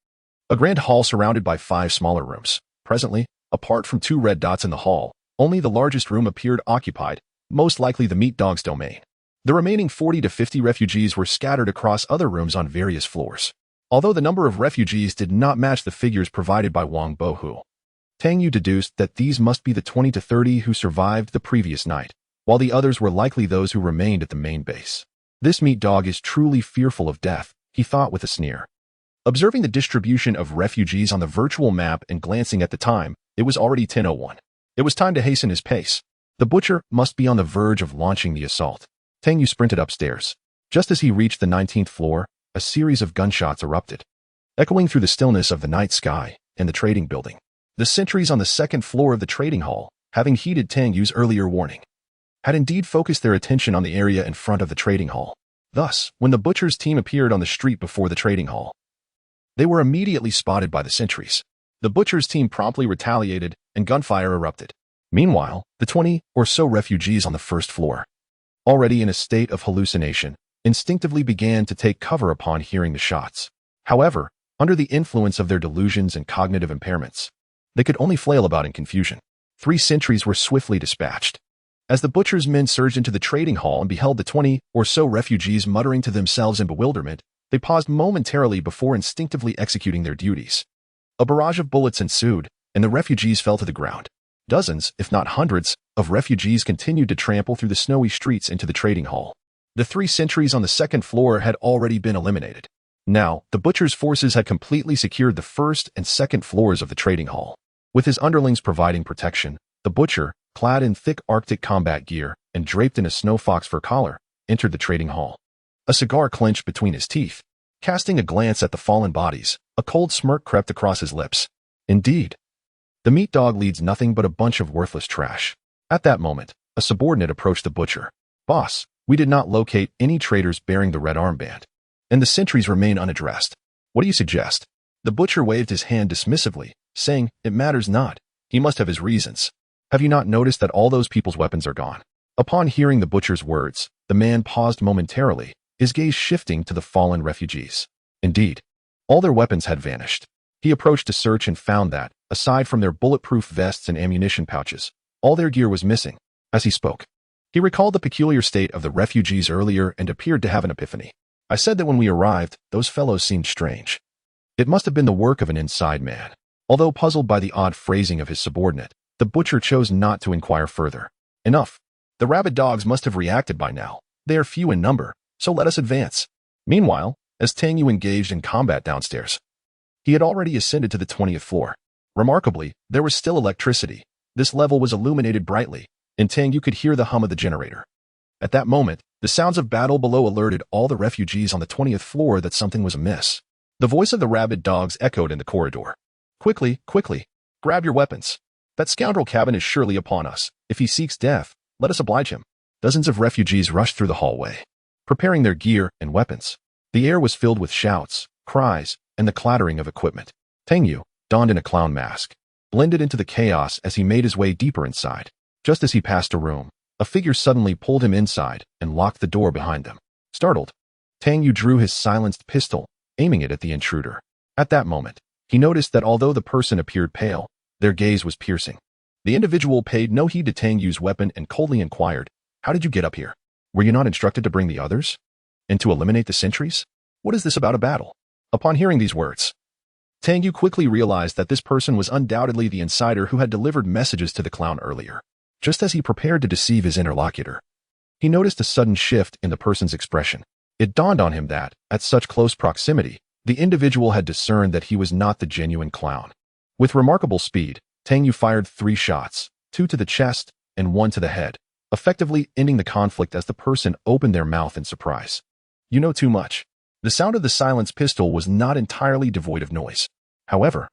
A grand hall surrounded by 5 smaller rooms. Presently, apart from 2 red dots in the hall, only the largest room appeared occupied, most likely the meat dog's domain. The remaining 40 to 50 refugees were scattered across other rooms on various floors. Although the number of refugees did not match the figures provided by Wang Bohu, Tang Yu deduced that these must be the 20 to 30 who survived the previous night, while the others were likely those who remained at the main base. This meat dog is truly fearful of death, he thought with a sneer. Observing the distribution of refugees on the virtual map and glancing at the time, it was already 10:01. It was time to hasten his pace. The butcher must be on the verge of launching the assault. Tang Yu sprinted upstairs. Just as he reached the 19th floor, a series of gunshots erupted, echoing through the stillness of the night sky and the trading building. The sentries on the 2nd floor of the trading hall, having heeded Tang Yu's earlier warning, had indeed focused their attention on the area in front of the trading hall. Thus, when the butcher's team appeared on the street before the trading hall, they were immediately spotted by the sentries. The butcher's team promptly retaliated, and gunfire erupted. Meanwhile, the 20 or so refugees on the 1st floor, already in a state of hallucination, instinctively began to take cover upon hearing the shots. However, under the influence of their delusions and cognitive impairments, they could only flail about in confusion. 3 sentries were swiftly dispatched. As the butcher's men surged into the trading hall and beheld the 20 or so refugees muttering to themselves in bewilderment, they paused momentarily before instinctively executing their duties. A barrage of bullets ensued, and the refugees fell to the ground. Dozens, if not hundreds, of refugees continued to trample through the snowy streets into the trading hall. The 3 sentries on the 2nd floor had already been eliminated. Now, the butcher's forces had completely secured the 1st and 2nd floors of the trading hall. With his underlings providing protection, the butcher, clad in thick Arctic combat gear and draped in a snow fox fur collar, entered the trading hall. A cigar clenched between his teeth. Casting a glance at the fallen bodies, a cold smirk crept across his lips. Indeed, the meat dog leads nothing but a bunch of worthless trash. At that moment, a subordinate approached the butcher. Boss, we did not locate any traitors bearing the red armband, and the sentries remain unaddressed. What do you suggest? The butcher waved his hand dismissively, saying, it matters not. He must have his reasons. Have you not noticed that all those people's weapons are gone? Upon hearing the butcher's words, the man paused momentarily, his gaze shifting to the fallen refugees. Indeed, all their weapons had vanished. He approached to search and found that, aside from their bulletproof vests and ammunition pouches, all their gear was missing. As he spoke, he recalled the peculiar state of the refugees earlier and appeared to have an epiphany. I said that when we arrived, those fellows seemed strange. It must have been the work of an inside man. Although puzzled by the odd phrasing of his subordinate, the butcher chose not to inquire further. Enough. The rabid dogs must have reacted by now. They are few in number, so let us advance. Meanwhile, as Tang Yu engaged in combat downstairs, he had already ascended to the 20th floor. Remarkably, there was still electricity. This level was illuminated brightly, and Tang Yu could hear the hum of the generator. At that moment, the sounds of battle below alerted all the refugees on the 20th floor that something was amiss. The voice of the rabid dogs echoed in the corridor. Quickly, quickly, grab your weapons. That scoundrel cabin is surely upon us. If he seeks death, let us oblige him. Dozens of refugees rushed through the hallway, preparing their gear and weapons. The air was filled with shouts, cries, and the clattering of equipment. Tang Yu, donned in a clown mask, blended into the chaos as he made his way deeper inside. Just as he passed a room, a figure suddenly pulled him inside and locked the door behind them. Startled, Tang Yu drew his silenced pistol, aiming it at the intruder. At that moment, he noticed that although the person appeared pale, their gaze was piercing. The individual paid no heed to Tang Yu's weapon and coldly inquired, how did you get up here? Were you not instructed to bring the others? And to eliminate the sentries? What is this about a battle? Upon hearing these words, Tang Yu quickly realized that this person was undoubtedly the insider who had delivered messages to the clown earlier. Just as he prepared to deceive his interlocutor, he noticed a sudden shift in the person's expression. It dawned on him that, at such close proximity, the individual had discerned that he was not the genuine clown. With remarkable speed, Tang Yu fired 3 shots, 2 to the chest and 1 to the head, effectively ending the conflict as the person opened their mouth in surprise. You know too much. The sound of the silenced pistol was not entirely devoid of noise. However,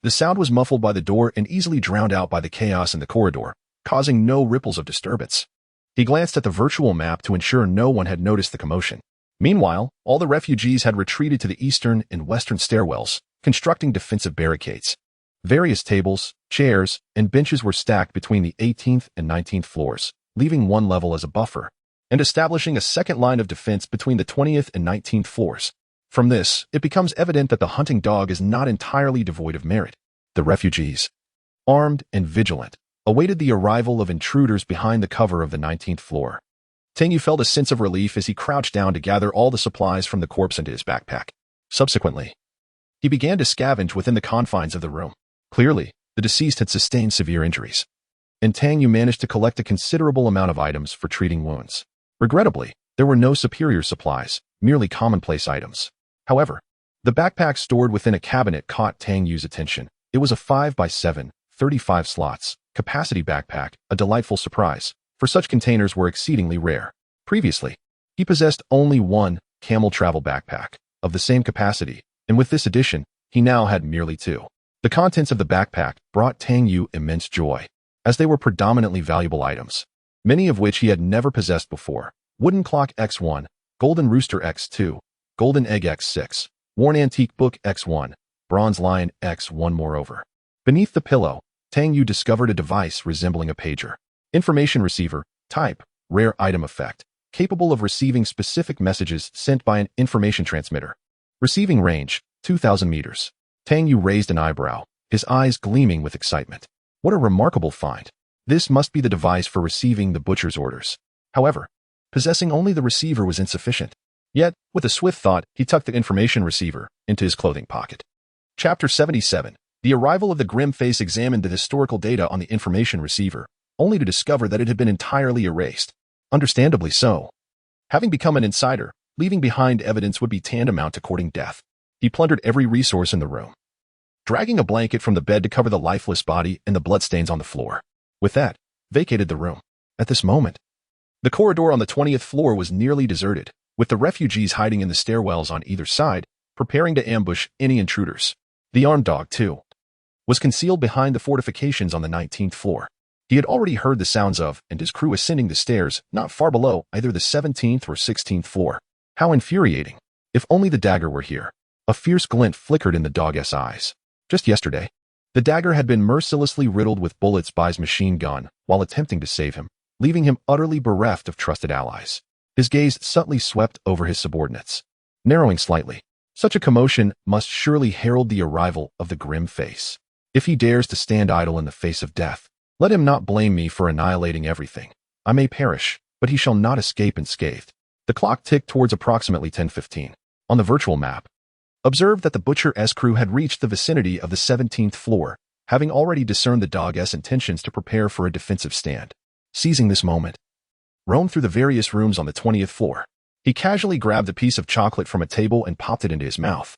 the sound was muffled by the door and easily drowned out by the chaos in the corridor, causing no ripples of disturbance. He glanced at the virtual map to ensure no one had noticed the commotion. Meanwhile, all the refugees had retreated to the eastern and western stairwells, constructing defensive barricades. Various tables, chairs, and benches were stacked between the 18th and 19th floors, leaving one level as a buffer, and establishing a second line of defense between the 20th and 19th floors. From this, it becomes evident that the hunting dog is not entirely devoid of merit. The refugees, armed and vigilant, awaited the arrival of intruders behind the cover of the 19th floor. Tang Yu felt a sense of relief as he crouched down to gather all the supplies from the corpse into his backpack. Subsequently, he began to scavenge within the confines of the room. Clearly, the deceased had sustained severe injuries, and Tang Yu managed to collect a considerable amount of items for treating wounds. Regrettably, there were no superior supplies, merely commonplace items. However, the backpack stored within a cabinet caught Tang Yu's attention. It was a 5x7, 35 slots, capacity backpack, a delightful surprise, for such containers were exceedingly rare. Previously, he possessed only one camel travel backpack of the same capacity, and with this addition, he now had merely two. The contents of the backpack brought Tang Yu immense joy, as they were predominantly valuable items, many of which he had never possessed before. Wooden clock X1, golden rooster X2, golden egg X6, worn antique book X1, bronze lion X1. Moreover, beneath the pillow, Tang Yu discovered a device resembling a pager. Information receiver, type, rare item effect, capable of receiving specific messages sent by an information transmitter. Receiving range, 2,000 meters. Tang Yu raised an eyebrow, his eyes gleaming with excitement. What a remarkable find. This must be the device for receiving the butcher's orders. However, possessing only the receiver was insufficient. Yet, with a swift thought, he tucked the information receiver into his clothing pocket. Chapter 77. The arrival of the grim face examined the historical data on the information receiver, only to discover that it had been entirely erased. Understandably so. Having become an insider, leaving behind evidence would be tantamount to courting death. He plundered every resource in the room, dragging a blanket from the bed to cover the lifeless body and the bloodstains on the floor. With that, vacated the room. At this moment, the corridor on the 20th floor was nearly deserted, with the refugees hiding in the stairwells on either side, preparing to ambush any intruders. The armed dog, too, was concealed behind the fortifications on the 19th floor. He had already heard the sounds of and his crew ascending the stairs not far below either the 17th or 16th floor. How infuriating. If only the dagger were here. A fierce glint flickered in the dog's eyes. Just yesterday, the dagger had been mercilessly riddled with bullets by his machine gun while attempting to save him, leaving him utterly bereft of trusted allies. His gaze subtly swept over his subordinates, narrowing slightly. Such a commotion must surely herald the arrival of the grim face. If he dares to stand idle in the face of death, let him not blame me for annihilating everything. I may perish, but he shall not escape unscathed. The clock ticked towards approximately 10:15. On the virtual map, observed that the butcher's crew had reached the vicinity of the 17th floor, having already discerned the dog's intentions to prepare for a defensive stand. Seizing this moment, roamed through the various rooms on the 20th floor. He casually grabbed a piece of chocolate from a table and popped it into his mouth,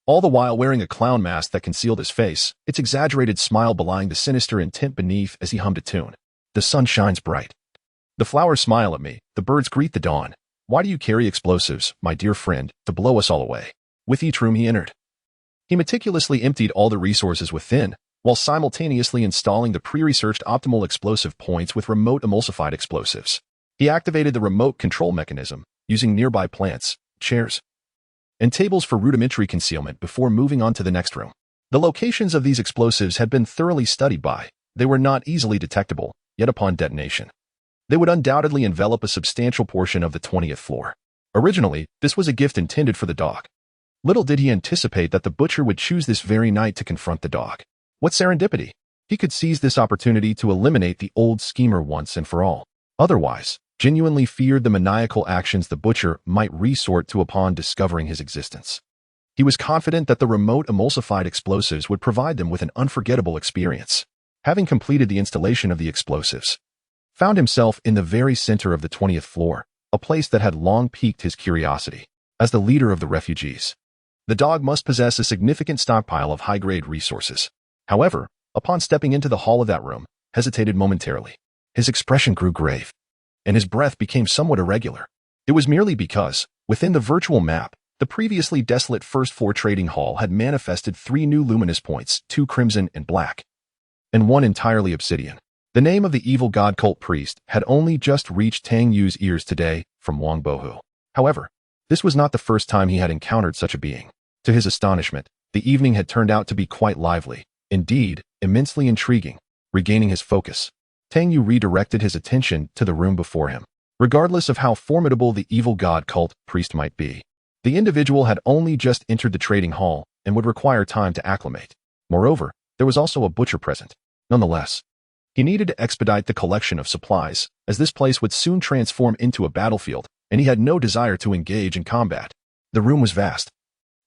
all the while wearing a clown mask that concealed his face, its exaggerated smile belying the sinister intent beneath as he hummed a tune. The sun shines bright. The flowers smile at me, the birds greet the dawn. Why do you carry explosives, my dear friend, to blow us all away? With each room he entered, he meticulously emptied all the resources within, while simultaneously installing the pre-researched optimal explosive points with remote emulsified explosives. He activated the remote control mechanism, using nearby plants, chairs, and tables for rudimentary concealment before moving on to the next room. The locations of these explosives had been thoroughly studied by. They were not easily detectable, yet upon detonation, they would undoubtedly envelop a substantial portion of the 20th floor. Originally, this was a gift intended for the dog. Little did he anticipate that the butcher would choose this very night to confront the dog. What serendipity! He could seize this opportunity to eliminate the old schemer once and for all. Otherwise, genuinely feared the maniacal actions the butcher might resort to upon discovering his existence. He was confident that the remote emulsified explosives would provide them with an unforgettable experience. Having completed the installation of the explosives, found himself in the very center of the 20th floor, a place that had long piqued his curiosity. As the leader of the refugees, the dog must possess a significant stockpile of high-grade resources. However, upon stepping into the hall of that room, hesitated momentarily. His expression grew grave, and his breath became somewhat irregular. It was merely because, within the virtual map, The previously desolate first-floor trading hall had manifested 3 new luminous points, 2 crimson and black, and 1 entirely obsidian. The name of the evil god cult priest had only just reached Tang Yu's ears today from Wang Bohu. However, this was not the first time he had encountered such a being. To his astonishment, the evening had turned out to be quite lively, indeed, immensely intriguing. Regaining his focus, Tang Yu redirected his attention to the room before him. Regardless of how formidable the evil god cult priest might be, the individual had only just entered the trading hall and would require time to acclimate. Moreover, there was also a butcher present. Nonetheless, he needed to expedite the collection of supplies, as this place would soon transform into a battlefield, and he had no desire to engage in combat. The room was vast.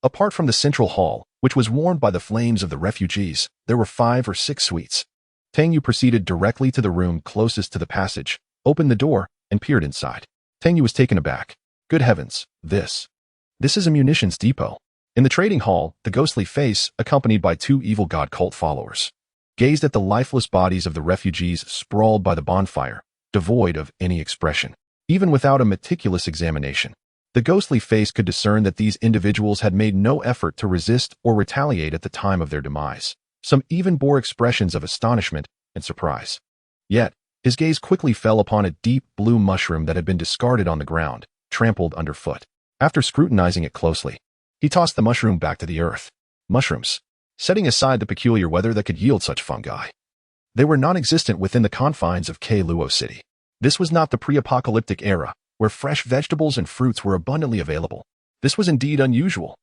Apart from the central hall, which was warmed by the flames of the refugees, there were 5 or 6 suites. Tang Yu proceeded directly to the room closest to the passage, opened the door, and peered inside. Tang Yu was taken aback. Good heavens, this is a munitions depot. In the trading hall, the ghostly face, accompanied by 2 evil god cult followers, gazed at the lifeless bodies of the refugees sprawled by the bonfire, devoid of any expression. Even without a meticulous examination, the ghostly face could discern that these individuals had made no effort to resist or retaliate at the time of their demise. Some even bore expressions of astonishment and surprise. Yet, his gaze quickly fell upon a deep blue mushroom that had been discarded on the ground, trampled underfoot. After scrutinizing it closely, he tossed the mushroom back to the earth. Mushrooms, setting aside the peculiar weather that could yield such fungi, they were non-existent within the confines of Luo City. This was not the pre-apocalyptic era, where fresh vegetables and fruits were abundantly available. This was indeed unusual.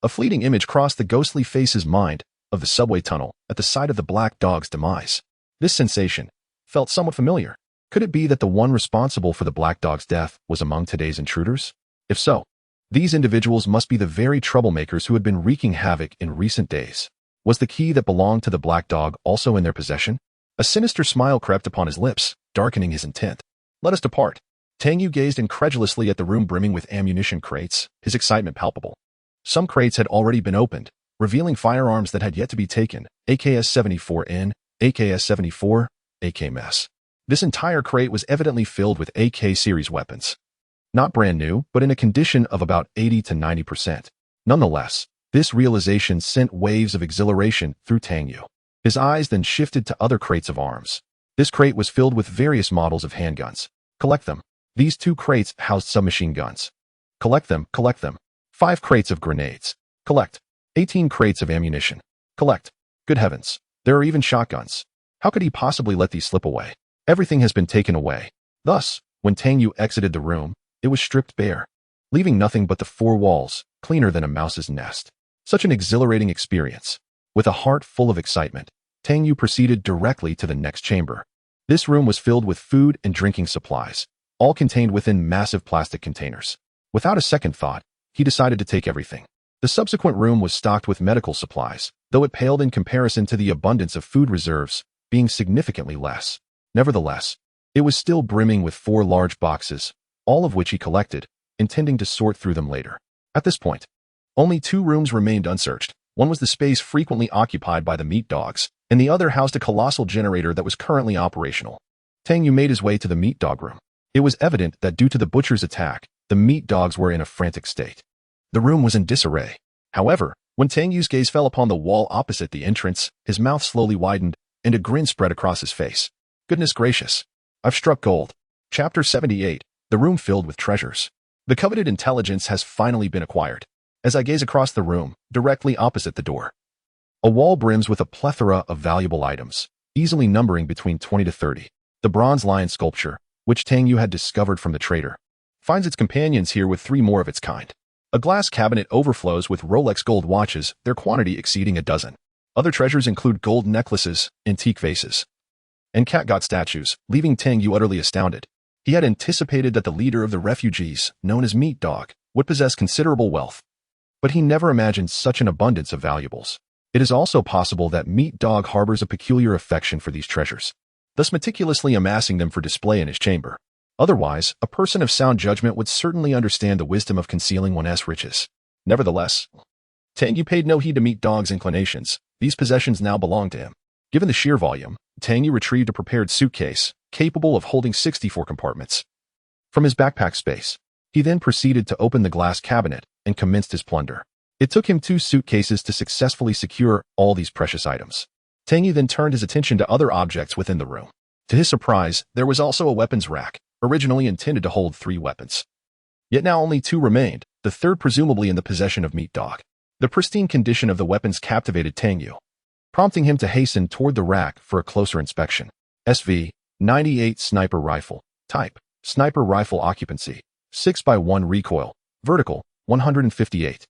A fleeting image crossed the ghostly face's mind of the subway tunnel at the site of the black dog's demise. This sensation felt somewhat familiar. Could it be that the one responsible for the black dog's death was among today's intruders? If so, these individuals must be the very troublemakers who had been wreaking havoc in recent days. Was the key that belonged to the black dog also in their possession? A sinister smile crept upon his lips, darkening his intent. Let us depart. Tang Yu gazed incredulously at the room brimming with ammunition crates, his excitement palpable. Some crates had already been opened, revealing firearms that had yet to be taken, AKS-74N, AKS-74, AKMS. This entire crate was evidently filled with AK series weapons. Not brand new, but in a condition of about 80 to 90%. Nonetheless, this realization sent waves of exhilaration through Tang Yu. His eyes then shifted to other crates of arms. This crate was filled with various models of handguns. Collect them. These 2 crates housed submachine guns. Collect them, collect them. 5 crates of grenades. Collect. 18 crates of ammunition. Collect. Good heavens, there are even shotguns. How could he possibly let these slip away? Everything has been taken away. Thus, when Tang Yu exited the room, it was stripped bare, leaving nothing but the 4 walls, cleaner than a mouse's nest. Such an exhilarating experience. With a heart full of excitement, Tang Yu proceeded directly to the next chamber. This room was filled with food and drinking supplies, all contained within massive plastic containers. Without a second thought, he decided to take everything. The subsequent room was stocked with medical supplies, though it paled in comparison to the abundance of food reserves, being significantly less. Nevertheless, it was still brimming with 4 large boxes, all of which he collected, intending to sort through them later. At this point, only 2 rooms remained unsearched. One was the space frequently occupied by the meat dogs, and the other housed a colossal generator that was currently operational. Tang Yu made his way to the meat dog room. It was evident that due to the butcher's attack, the meat dogs were in a frantic state. The room was in disarray. However, when Tang Yu's gaze fell upon the wall opposite the entrance, his mouth slowly widened, and a grin spread across his face. Goodness gracious, I've struck gold. Chapter 78, the room filled with treasures. The coveted intelligence has finally been acquired. As I gaze across the room, directly opposite the door, a wall brims with a plethora of valuable items, easily numbering between 20 to 30. The bronze lion sculpture, which Tang Yu had discovered from the trader, finds its companions here with 3 more of its kind. A glass cabinet overflows with Rolex gold watches, their quantity exceeding a dozen. Other treasures include gold necklaces, antique vases, and catgut statues, leaving Tang Yu utterly astounded. He had anticipated that the leader of the refugees, known as Meat Dog, would possess considerable wealth, but he never imagined such an abundance of valuables. It is also possible that Meat Dog harbors a peculiar affection for these treasures, thus meticulously amassing them for display in his chamber. Otherwise, a person of sound judgment would certainly understand the wisdom of concealing one's riches. Nevertheless, Tang Yu paid no heed to Meat Dog's inclinations. These possessions now belonged to him. Given the sheer volume, Tang Yu retrieved a prepared suitcase, capable of holding 64 compartments. From his backpack space, He then proceeded to open the glass cabinet and commenced his plunder. It took him 2 suitcases to successfully secure all these precious items. Tang Yu then turned his attention to other objects within the room. To his surprise, there was also a weapons rack, originally intended to hold 3 weapons. Yet now only 2 remained, the third presumably in the possession of Meat Dog. The pristine condition of the weapons captivated Tang Yu, prompting him to hasten toward the rack for a closer inspection. SV-98 Sniper Rifle. Type: Sniper Rifle. Occupancy: 6x1 recoil. Vertical: 158.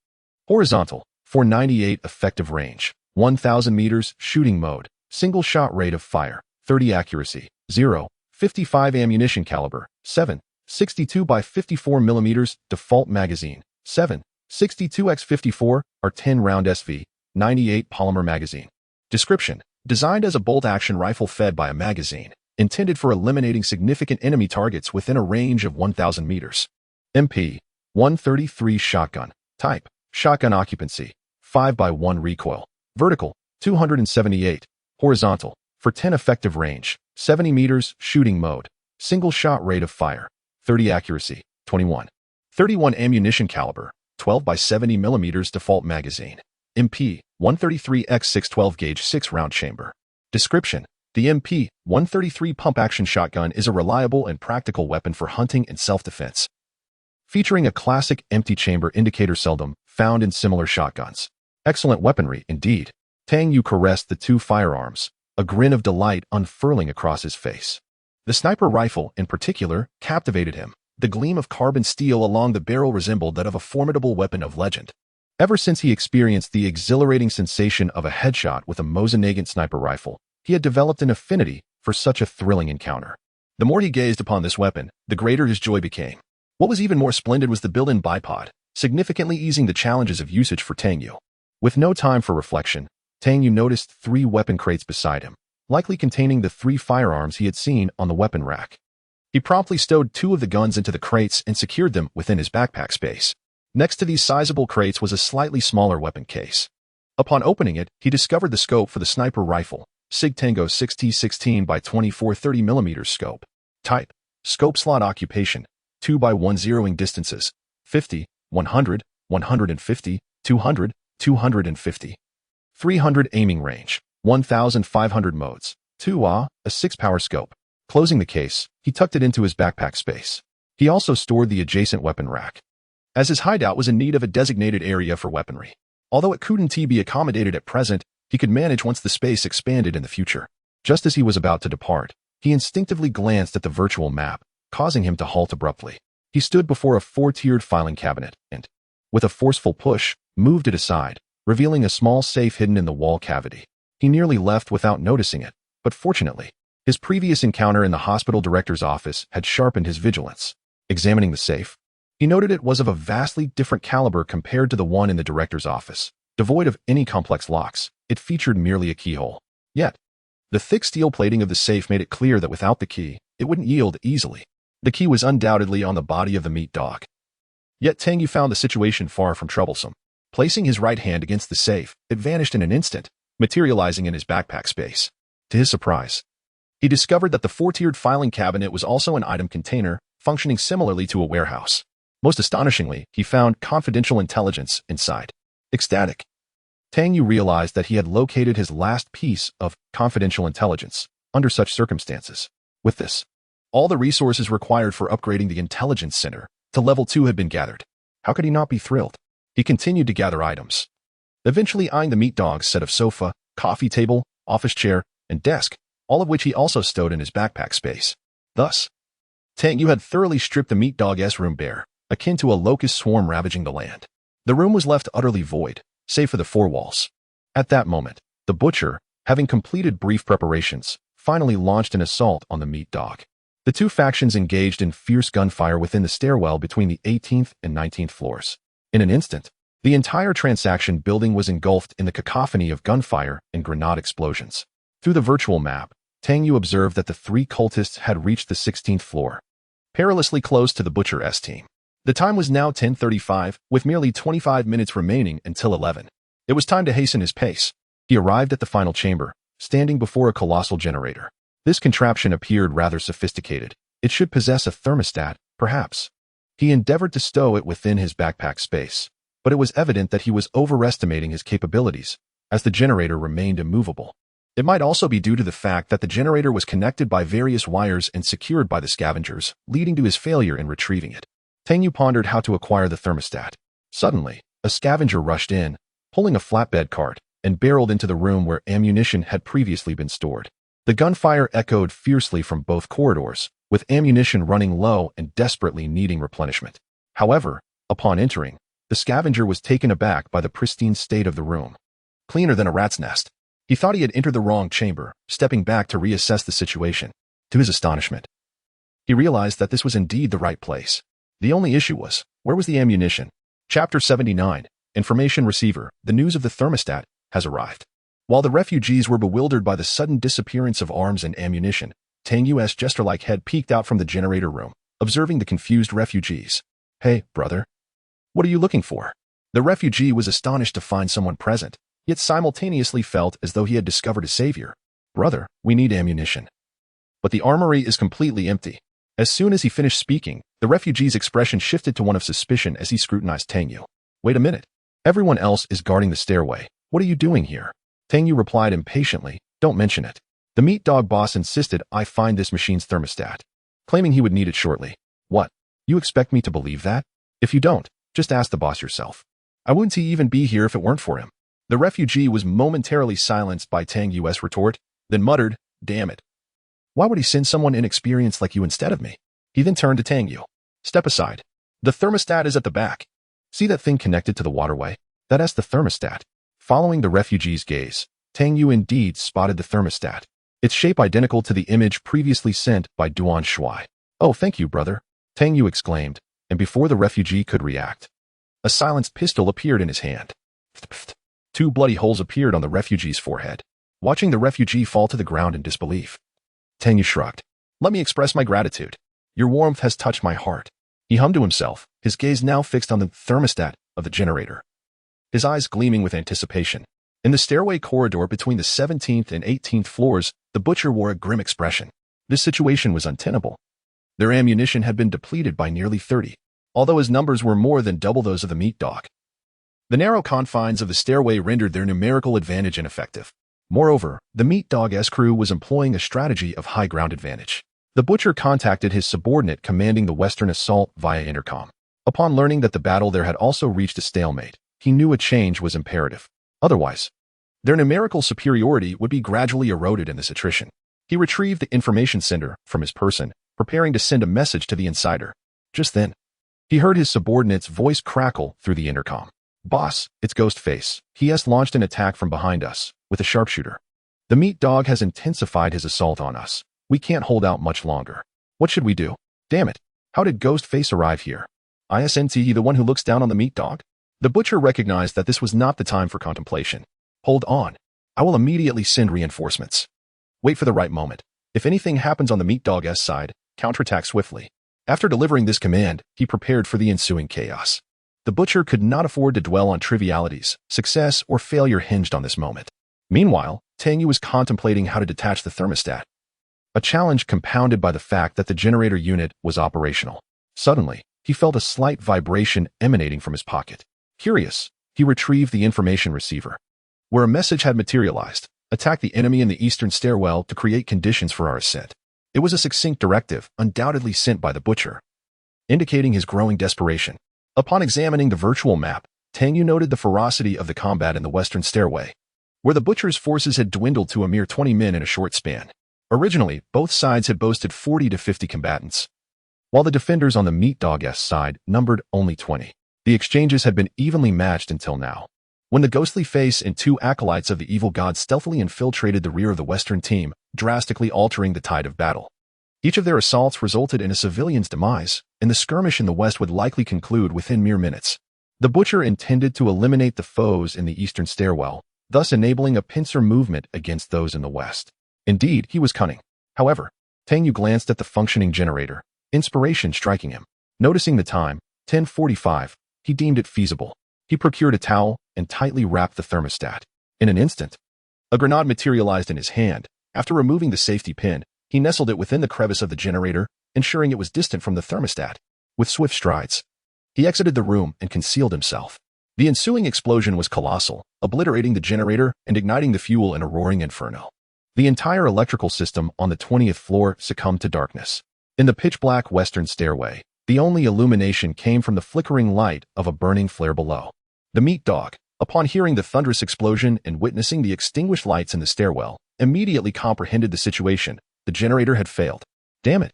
Horizontal: 498. Effective range: 1,000 meters. Shooting mode: single shot rate of fire: 30. Accuracy: 0. 55 ammunition caliber: 7. 62 by 54 millimeters. Default magazine: 7. 62x54 or 10 round SV-98 polymer magazine. Description: designed as a bolt-action rifle fed by a magazine, intended for eliminating significant enemy targets within a range of 1,000 meters. MP-133 shotgun. Type: shotgun. Occupancy: 5x1 recoil. Vertical: 278. Horizontal: for 10. Effective range: 70 meters. Shooting mode: single shot rate of fire: 30. Accuracy: 21. 31 ammunition caliber: 12 by 70 millimeters. Default magazine: MP-133X 612 gauge 6 round chamber. Description: the MP-133 pump-action shotgun is a reliable and practical weapon for hunting and self-defense, featuring a classic empty chamber indicator seldom found in similar shotguns. Excellent weaponry, indeed. Tang Yu caressed the 2 firearms, a grin of delight unfurling across his face. The sniper rifle, in particular, captivated him. The gleam of carbon steel along the barrel resembled that of a formidable weapon of legend. Ever since he experienced the exhilarating sensation of a headshot with a Mosin-Nagant sniper rifle, he had developed an affinity for such a thrilling encounter. The more he gazed upon this weapon, the greater his joy became. What was even more splendid was the built-in bipod, significantly easing the challenges of usage for Tang Yu. With no time for reflection, Tang Yu noticed 3 weapon crates beside him, likely containing the 3 firearms he had seen on the weapon rack. He promptly stowed 2 of the guns into the crates and secured them within his backpack space. Next to these sizable crates was a slightly smaller weapon case. Upon opening it, he discovered the scope for the sniper rifle, SIG Tango 6T16 by 24 30mm scope. Type: scope slot. Occupation: 2x1 zeroing distances: 50, 100, 150, 200, 250. 300 aiming range: 1,500 modes. 2A, a 6-power scope. Closing the case, he tucked it into his backpack space. He also stored the adjacent weapon rack, as his hideout was in need of a designated area for weaponry. Although it couldn't be accommodated at present, he could manage once the space expanded in the future. Just as he was about to depart, he instinctively glanced at the virtual map, causing him to halt abruptly. He stood before a 4-tiered filing cabinet and, with a forceful push, moved it aside, revealing a small safe hidden in the wall cavity. He nearly left without noticing it, but fortunately, his previous encounter in the hospital director's office had sharpened his vigilance. Examining the safe, he noted it was of a vastly different caliber compared to the one in the director's office. Devoid of any complex locks, it featured merely a keyhole. Yet, the thick steel plating of the safe made it clear that without the key, it wouldn't yield easily. The key was undoubtedly on the body of the meat dog. Yet Tang Yu found the situation far from troublesome. Placing his right hand against the safe, it vanished in an instant, materializing in his backpack space. To his surprise, he discovered that the 4-tiered filing cabinet was also an item container, functioning similarly to a warehouse. Most astonishingly, he found confidential intelligence inside. Ecstatic, Tang Yu realized that he had located his last piece of confidential intelligence under such circumstances. With this, all the resources required for upgrading the intelligence center to level 2 had been gathered. How could he not be thrilled? He continued to gather items, eventually eyeing the meat dog's set of sofa, coffee table, office chair, and desk, all of which he also stowed in his backpack space. Thus, Tang Yu had thoroughly stripped the meat dog's room bare, akin to a locust swarm ravaging the land. The room was left utterly void, save for the 4 walls. At that moment, the butcher, having completed brief preparations, finally launched an assault on the meat dog. The 2 factions engaged in fierce gunfire within the stairwell between the 18th and 19th floors. In an instant, the entire transaction building was engulfed in the cacophony of gunfire and grenade explosions. Through the virtual map, Tang Yu observed that the 3 cultists had reached the 16th floor, perilously close to the butcher's team. The time was now 10:35, with merely 25 minutes remaining until 11. It was time to hasten his pace. He arrived at the final chamber, standing before a colossal generator. This contraption appeared rather sophisticated. It should possess a thermostat, perhaps. He endeavored to stow it within his backpack space, but it was evident that he was overestimating his capabilities, as the generator remained immovable. It might also be due to the fact that the generator was connected by various wires and secured by the scavengers, leading to his failure in retrieving it. Tang Yu pondered how to acquire the thermostat. Suddenly, a scavenger rushed in, pulling a flatbed cart, and barreled into the room where ammunition had previously been stored. The gunfire echoed fiercely from both corridors, with ammunition running low and desperately needing replenishment. However, upon entering, the scavenger was taken aback by the pristine state of the room. Cleaner than a rat's nest. He thought he had entered the wrong chamber, stepping back to reassess the situation. To his astonishment, he realized that this was indeed the right place. The only issue was, where was the ammunition? Chapter 79, Information Receiver. The news of the thermostat has arrived. While the refugees were bewildered by the sudden disappearance of arms and ammunition, Tang Yu's jester-like head peeked out from the generator room, observing the confused refugees. Hey, brother. What are you looking for? The refugee was astonished to find someone present, yet simultaneously felt as though he had discovered a savior. Brother, we need ammunition. But the armory is completely empty. As soon as he finished speaking, the refugee's expression shifted to one of suspicion as he scrutinized Tang Yu. Wait a minute. Everyone else is guarding the stairway. What are you doing here? Tang Yu replied impatiently, don't mention it. The meat dog boss insisted I find this machine's thermostat, claiming he would need it shortly. What? You expect me to believe that? If you don't, just ask the boss yourself. I wouldn't he even be here if it weren't for him. The refugee was momentarily silenced by Tang Yu's retort, then muttered, damn it. Why would he send someone inexperienced like you instead of me? He then turned to Tang Yu. Step aside. The thermostat is at the back. See that thing connected to the waterway? That's the thermostat. Following the refugee's gaze, Tang Yu indeed spotted the thermostat, its shape identical to the image previously sent by Duan Shui. Oh, thank you, brother, Tang Yu exclaimed, and before the refugee could react, a silenced pistol appeared in his hand. Two bloody holes appeared on the refugee's forehead. Watching the refugee fall to the ground in disbelief, Tang Yu shrugged. Let me express my gratitude. Your warmth has touched my heart. He hummed to himself, his gaze now fixed on the thermostat of the generator, his eyes gleaming with anticipation. In the stairway corridor between the 17th and 18th floors, the butcher wore a grim expression. This situation was untenable. Their ammunition had been depleted by nearly 30, although his numbers were more than double those of the meat dog. The narrow confines of the stairway rendered their numerical advantage ineffective. Moreover, the meat dog's crew was employing a strategy of high ground advantage. The butcher contacted his subordinate commanding the Western assault via intercom. Upon learning that the battle there had also reached a stalemate, he knew a change was imperative. Otherwise, their numerical superiority would be gradually eroded in this attrition. He retrieved the information sender from his person, preparing to send a message to the insider. Just then, he heard his subordinate's voice crackle through the intercom. Boss, it's Ghostface. He has launched an attack from behind us, with a sharpshooter. The meat dog has intensified his assault on us. We can't hold out much longer. What should we do? Damn it. How did Ghostface arrive here? Isn't he the one who looks down on the meat dog? The butcher recognized that this was not the time for contemplation. Hold on. I will immediately send reinforcements. Wait for the right moment. If anything happens on the meat dog's side, counterattack swiftly. After delivering this command, he prepared for the ensuing chaos. The butcher could not afford to dwell on trivialities. Success or failure hinged on this moment. Meanwhile, Tang Yu was contemplating how to detach the thermostat, a challenge compounded by the fact that the generator unit was operational. Suddenly, he felt a slight vibration emanating from his pocket. Curious, he retrieved the information receiver, where a message had materialized. Attack the enemy in the eastern stairwell to create conditions for our ascent. It was a succinct directive, undoubtedly sent by the butcher, indicating his growing desperation. Upon examining the virtual map, Tang Yu noted the ferocity of the combat in the western stairway, where the butcher's forces had dwindled to a mere 20 men in a short span. Originally, both sides had boasted 40 to 50 combatants, while the defenders on the meat dog's side numbered only 20. The exchanges had been evenly matched until now, when the ghostly face and two acolytes of the evil god stealthily infiltrated the rear of the western team, drastically altering the tide of battle. Each of their assaults resulted in a civilian's demise, and the skirmish in the west would likely conclude within mere minutes. The butcher intended to eliminate the foes in the eastern stairwell, thus enabling a pincer movement against those in the west. Indeed, he was cunning. However, Tang Yu glanced at the functioning generator, inspiration striking him. Noticing the time, 10:45, he deemed it feasible. He procured a towel and tightly wrapped the thermostat. In an instant, a grenade materialized in his hand. After removing the safety pin, he nestled it within the crevice of the generator, ensuring it was distant from the thermostat. With swift strides, he exited the room and concealed himself. The ensuing explosion was colossal, obliterating the generator and igniting the fuel in a roaring inferno. The entire electrical system on the 20th floor succumbed to darkness. In the pitch-black western stairway, the only illumination came from the flickering light of a burning flare below. The meat dog, upon hearing the thunderous explosion and witnessing the extinguished lights in the stairwell, immediately comprehended the situation. The generator had failed. Damn it.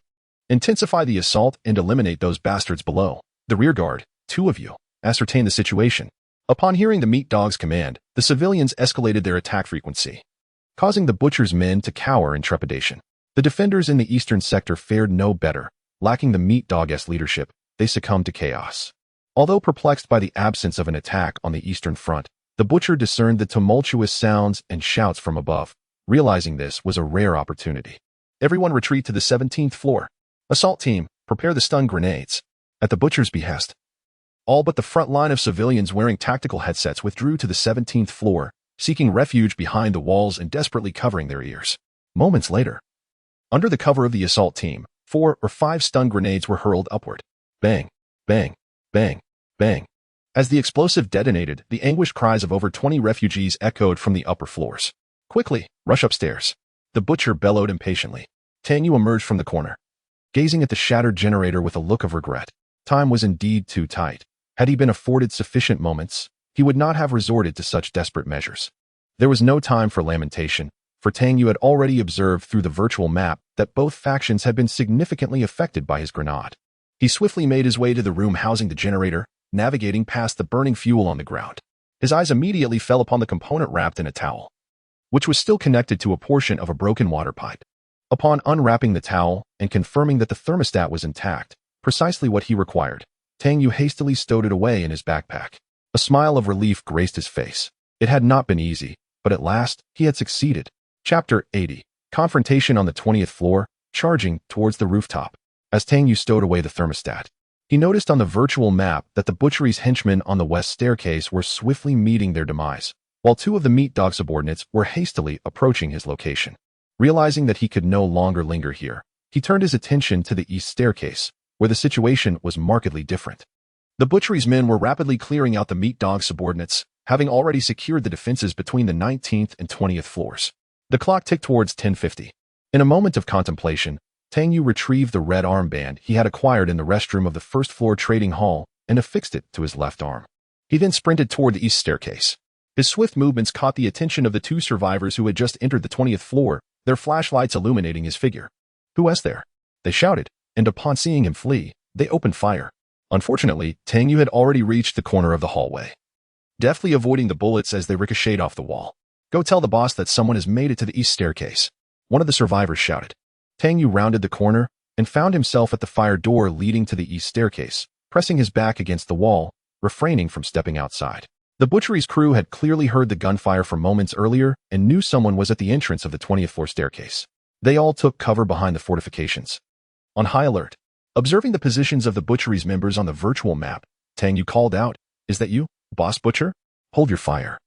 Intensify the assault and eliminate those bastards below. The rear guard, 2 of you, ascertain the situation. Upon hearing the meat dog's command, the civilians escalated their attack frequency, causing the butcher's men to cower in trepidation. The defenders in the eastern sector fared no better. Lacking the meat dog's leadership, they succumbed to chaos. Although perplexed by the absence of an attack on the eastern front, the butcher discerned the tumultuous sounds and shouts from above. Realizing this was a rare opportunity. Everyone retreat to the 17th floor. Assault team, prepare the stun grenades. At the butcher's behest, all but the front line of civilians wearing tactical headsets withdrew to the 17th floor, seeking refuge behind the walls and desperately covering their ears. Moments later, under the cover of the assault team, 4 or 5 stun grenades were hurled upward. Bang, bang, bang, bang. As the explosive detonated, the anguished cries of over 20 refugees echoed from the upper floors. Quickly, rush upstairs. The butcher bellowed impatiently. Tang Yu emerged from the corner, gazing at the shattered generator with a look of regret. Time was indeed too tight. Had he been afforded sufficient moments, he would not have resorted to such desperate measures. There was no time for lamentation, for Tang Yu had already observed through the virtual map that both factions had been significantly affected by his grenade. He swiftly made his way to the room housing the generator, navigating past the burning fuel on the ground. His eyes immediately fell upon the component wrapped in a towel, which was still connected to a portion of a broken water pipe. Upon unwrapping the towel and confirming that the thermostat was intact, precisely what he required, Tang Yu hastily stowed it away in his backpack. A smile of relief graced his face. It had not been easy, but at last, he had succeeded. Chapter 80. Confrontation on the 20th floor, charging towards the rooftop. As Tang Yu stowed away the thermostat, he noticed on the virtual map that the butchery's henchmen on the west staircase were swiftly meeting their demise, while 2 of the meat dog subordinates were hastily approaching his location. Realizing that he could no longer linger here, he turned his attention to the east staircase, where the situation was markedly different. The butchery's men were rapidly clearing out the meat dog subordinates, having already secured the defenses between the 19th and 20th floors. The clock ticked towards 10:50. In a moment of contemplation, Tang Yu retrieved the red armband he had acquired in the restroom of the first-floor trading hall and affixed it to his left arm. He then sprinted toward the east staircase. His swift movements caught the attention of the 2 survivors who had just entered the 20th floor, their flashlights illuminating his figure. "Who is there?" they shouted, and upon seeing him flee, they opened fire. Unfortunately, Tang Yu had already reached the corner of the hallway, deftly avoiding the bullets as they ricocheted off the wall. "Go tell the boss that someone has made it to the east staircase," one of the survivors shouted. Tang Yu rounded the corner and found himself at the fire door leading to the east staircase, pressing his back against the wall, refraining from stepping outside. The butchery's crew had clearly heard the gunfire from moments earlier and knew someone was at the entrance of the 20th floor staircase. They all took cover behind the fortifications, on high alert. Observing the positions of the butchery's members on the virtual map, Tang Yu called out, "Is that you, Boss Butcher? Hold your fire.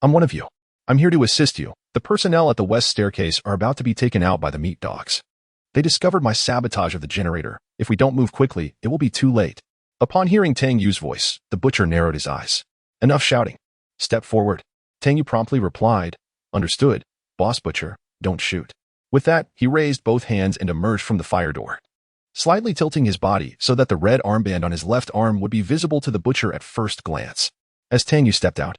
I'm one of you. I'm here to assist you. The personnel at the west staircase are about to be taken out by the meat dogs. They discovered my sabotage of the generator. If we don't move quickly, it will be too late." Upon hearing Tang Yu's voice, the butcher narrowed his eyes. "Enough shouting. Step forward." Tang Yu promptly replied, "Understood, Boss Butcher, don't shoot." With that, he raised both hands and emerged from the fire door, slightly tilting his body so that the red armband on his left arm would be visible to the butcher at first glance. As Tang Yu stepped out,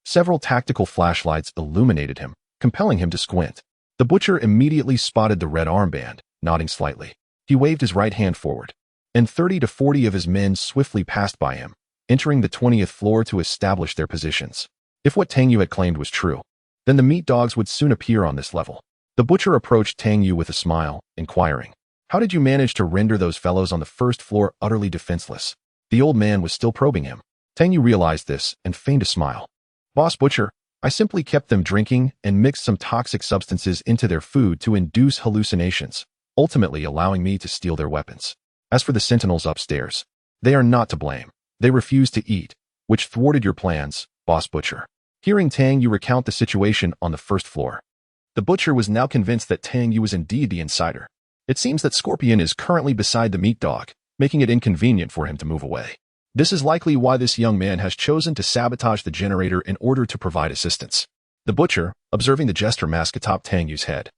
several tactical flashlights illuminated him, compelling him to squint. The butcher immediately spotted the red armband, nodding slightly. He waved his right hand forward, and 30 to 40 of his men swiftly passed by him, entering the 20th floor to establish their positions. If what Tang Yu had claimed was true, then the meat dogs would soon appear on this level. The butcher approached Tang Yu with a smile, inquiring, "How did you manage to render those fellows on the first floor utterly defenseless?" The old man was still probing him. Tang Yu realized this and feigned a smile. "Boss Butcher, I simply kept them drinking and mixed some toxic substances into their food to induce hallucinations, ultimately allowing me to steal their weapons. As for the sentinels upstairs, they are not to blame. They refused to eat, which thwarted your plans, Boss Butcher." Hearing Tang Yu recount the situation on the first floor, the butcher was now convinced that Tang Yu was indeed the insider. "It seems that Scorpion is currently beside the meat dog. making it inconvenient for him to move away. This is likely why this young man has chosen to sabotage the generator in order to provide assistance. The butcher, observing the jester mask atop Tang Yu's head,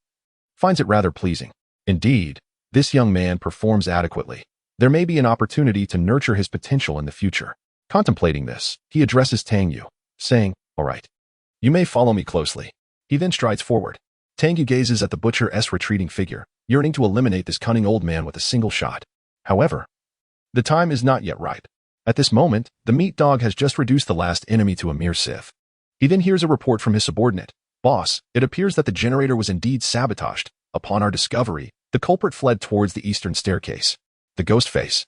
finds it rather pleasing. Indeed, this young man performs adequately. There may be an opportunity to nurture his potential in the future. Contemplating this, he addresses Tang Yu, saying, "All right. You may follow me closely." He then strides forward. Tang Yu gazes at the butcher's retreating figure, yearning to eliminate this cunning old man with a single shot. However, the time is not yet ripe. At this moment, the meat dog has just reduced the last enemy to a mere sieve. He then hears a report from his subordinate. "Boss, it appears that the generator was indeed sabotaged. Upon our discovery, the culprit fled towards the eastern staircase." The ghost face,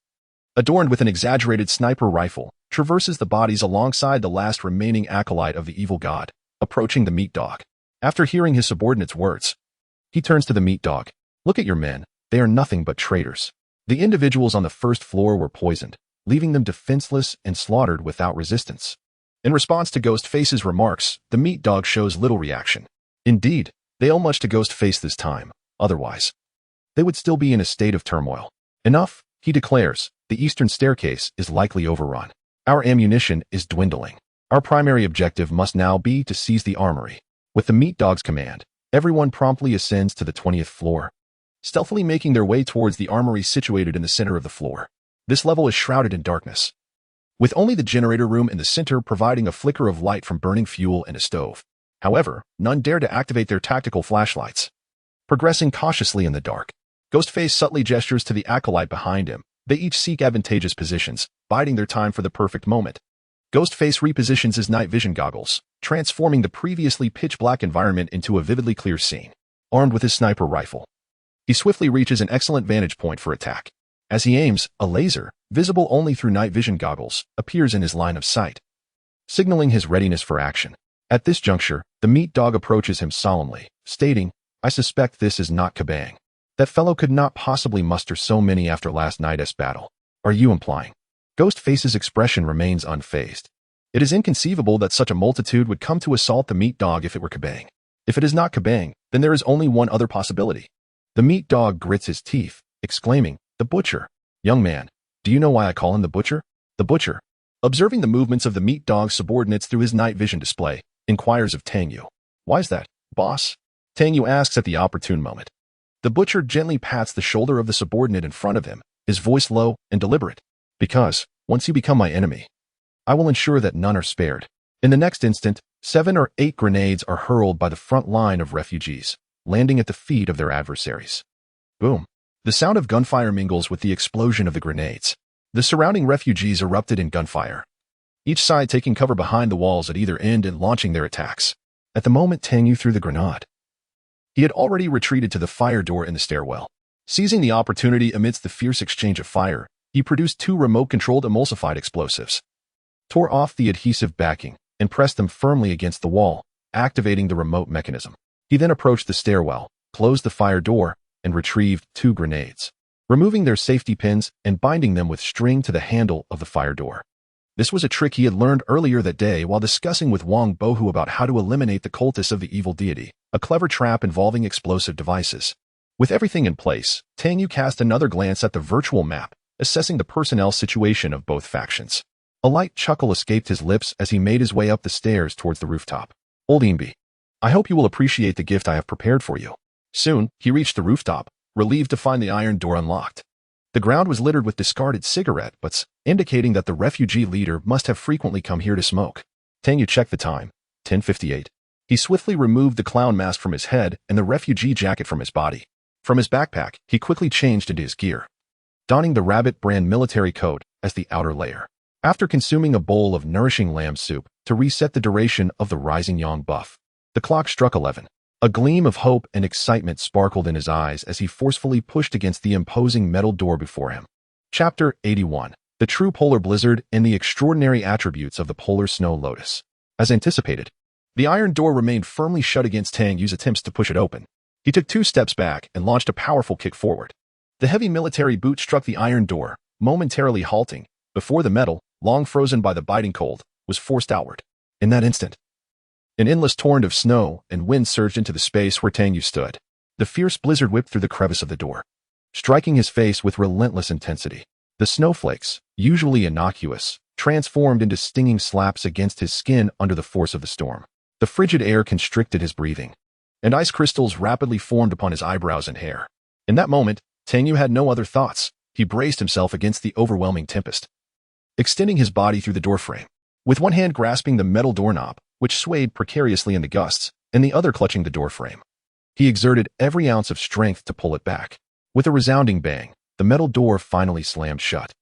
adorned with an exaggerated sniper rifle, traverses the bodies alongside the last remaining acolyte of the evil god, approaching the meat dog. After hearing his subordinate's words, he turns to the meat dog. "Look at your men. They are nothing but traitors." The individuals on the first floor were poisoned, leaving them defenseless and slaughtered without resistance. In response to Ghostface's remarks, the meat dog shows little reaction. Indeed, they owe much to Ghostface this time. Otherwise, they would still be in a state of turmoil. "Enough," he declares. "The eastern staircase is likely overrun. Our ammunition is dwindling. Our primary objective must now be to seize the armory." With the meat dog's command, everyone promptly ascends to the 20th floor, stealthily making their way towards the armory situated in the center of the floor. This level is shrouded in darkness, with only the generator room in the center providing a flicker of light from burning fuel and a stove. However, none dare to activate their tactical flashlights. Progressing cautiously in the dark, Ghostface subtly gestures to the acolyte behind him. They each seek advantageous positions, biding their time for the perfect moment. Ghostface repositions his night vision goggles, transforming the previously pitch-black environment into a vividly clear scene. Armed with his sniper rifle, he swiftly reaches an excellent vantage point for attack. As he aims, a laser, visible only through night vision goggles, appears in his line of sight, signaling his readiness for action. At this juncture, the meat dog approaches him solemnly, stating, "I suspect this is not Kabang. That fellow could not possibly muster so many after last night's battle. Are you implying?" Ghostface's expression remains unfazed. It is inconceivable that such a multitude would come to assault the meat dog if it were Kabang. If it is not Kabang, then there is only one other possibility. The meat dog grits his teeth, exclaiming, "The butcher. Young man, do you know why I call him the butcher?" The butcher, observing the movements of the meat dog's subordinates through his night vision display, inquires of Tang Yu. "Why is that, boss?" Tang Yu asks at the opportune moment. The butcher gently pats the shoulder of the subordinate in front of him, his voice low and deliberate. "Because, once you become my enemy, I will ensure that none are spared." In the next instant, 7 or 8 grenades are hurled by the front line of refugees, landing at the feet of their adversaries. Boom. The sound of gunfire mingles with the explosion of the grenades. The surrounding refugees erupted in gunfire, each side taking cover behind the walls at either end and launching their attacks. At the moment Tang Yu threw the grenade, he had already retreated to the fire door in the stairwell. Seizing the opportunity amidst the fierce exchange of fire, he produced 2 remote-controlled emulsified explosives, tore off the adhesive backing, and pressed them firmly against the wall, activating the remote mechanism. He then approached the stairwell, closed the fire door, and retrieved 2 grenades, removing their safety pins and binding them with string to the handle of the fire door. This was a trick he had learned earlier that day while discussing with Wang Bohu about how to eliminate the cultists of the evil deity, a clever trap involving explosive devices. With everything in place, Tang Yu cast another glance at the virtual map, assessing the personnel situation of both factions. A light chuckle escaped his lips as he made his way up the stairs towards the rooftop. "Old Inbi, I hope you will appreciate the gift I have prepared for you." Soon, he reached the rooftop, relieved to find the iron door unlocked. The ground was littered with discarded cigarette butts, indicating that the refugee leader must have frequently come here to smoke. Tang Yu checked the time, 10:58. He swiftly removed the clown mask from his head and the refugee jacket from his body. From his backpack, he quickly changed into his gear, donning the Rabbit brand military coat as the outer layer. After consuming a bowl of nourishing lamb soup to reset the duration of the rising yang buff, the clock struck 11. A gleam of hope and excitement sparkled in his eyes as he forcefully pushed against the imposing metal door before him. Chapter 81. The True Polar Blizzard and the Extraordinary Attributes of the Polar Snow Lotus. As anticipated, the iron door remained firmly shut against Tang Yu's attempts to push it open. He took 2 steps back and launched a powerful kick forward. The heavy military boot struck the iron door, momentarily halting, before the metal, long frozen by the biting cold, was forced outward. In that instant, an endless torrent of snow and wind surged into the space where Tang Yu stood. The fierce blizzard whipped through the crevice of the door, striking his face with relentless intensity. The snowflakes, usually innocuous, transformed into stinging slaps against his skin under the force of the storm. The frigid air constricted his breathing, and ice crystals rapidly formed upon his eyebrows and hair. In that moment, Tang Yu had no other thoughts. He braced himself against the overwhelming tempest, extending his body through the doorframe. With one hand grasping the metal doorknob, which swayed precariously in the gusts, and the other clutching the doorframe, he exerted every ounce of strength to pull it back. With a resounding bang, the metal door finally slammed shut,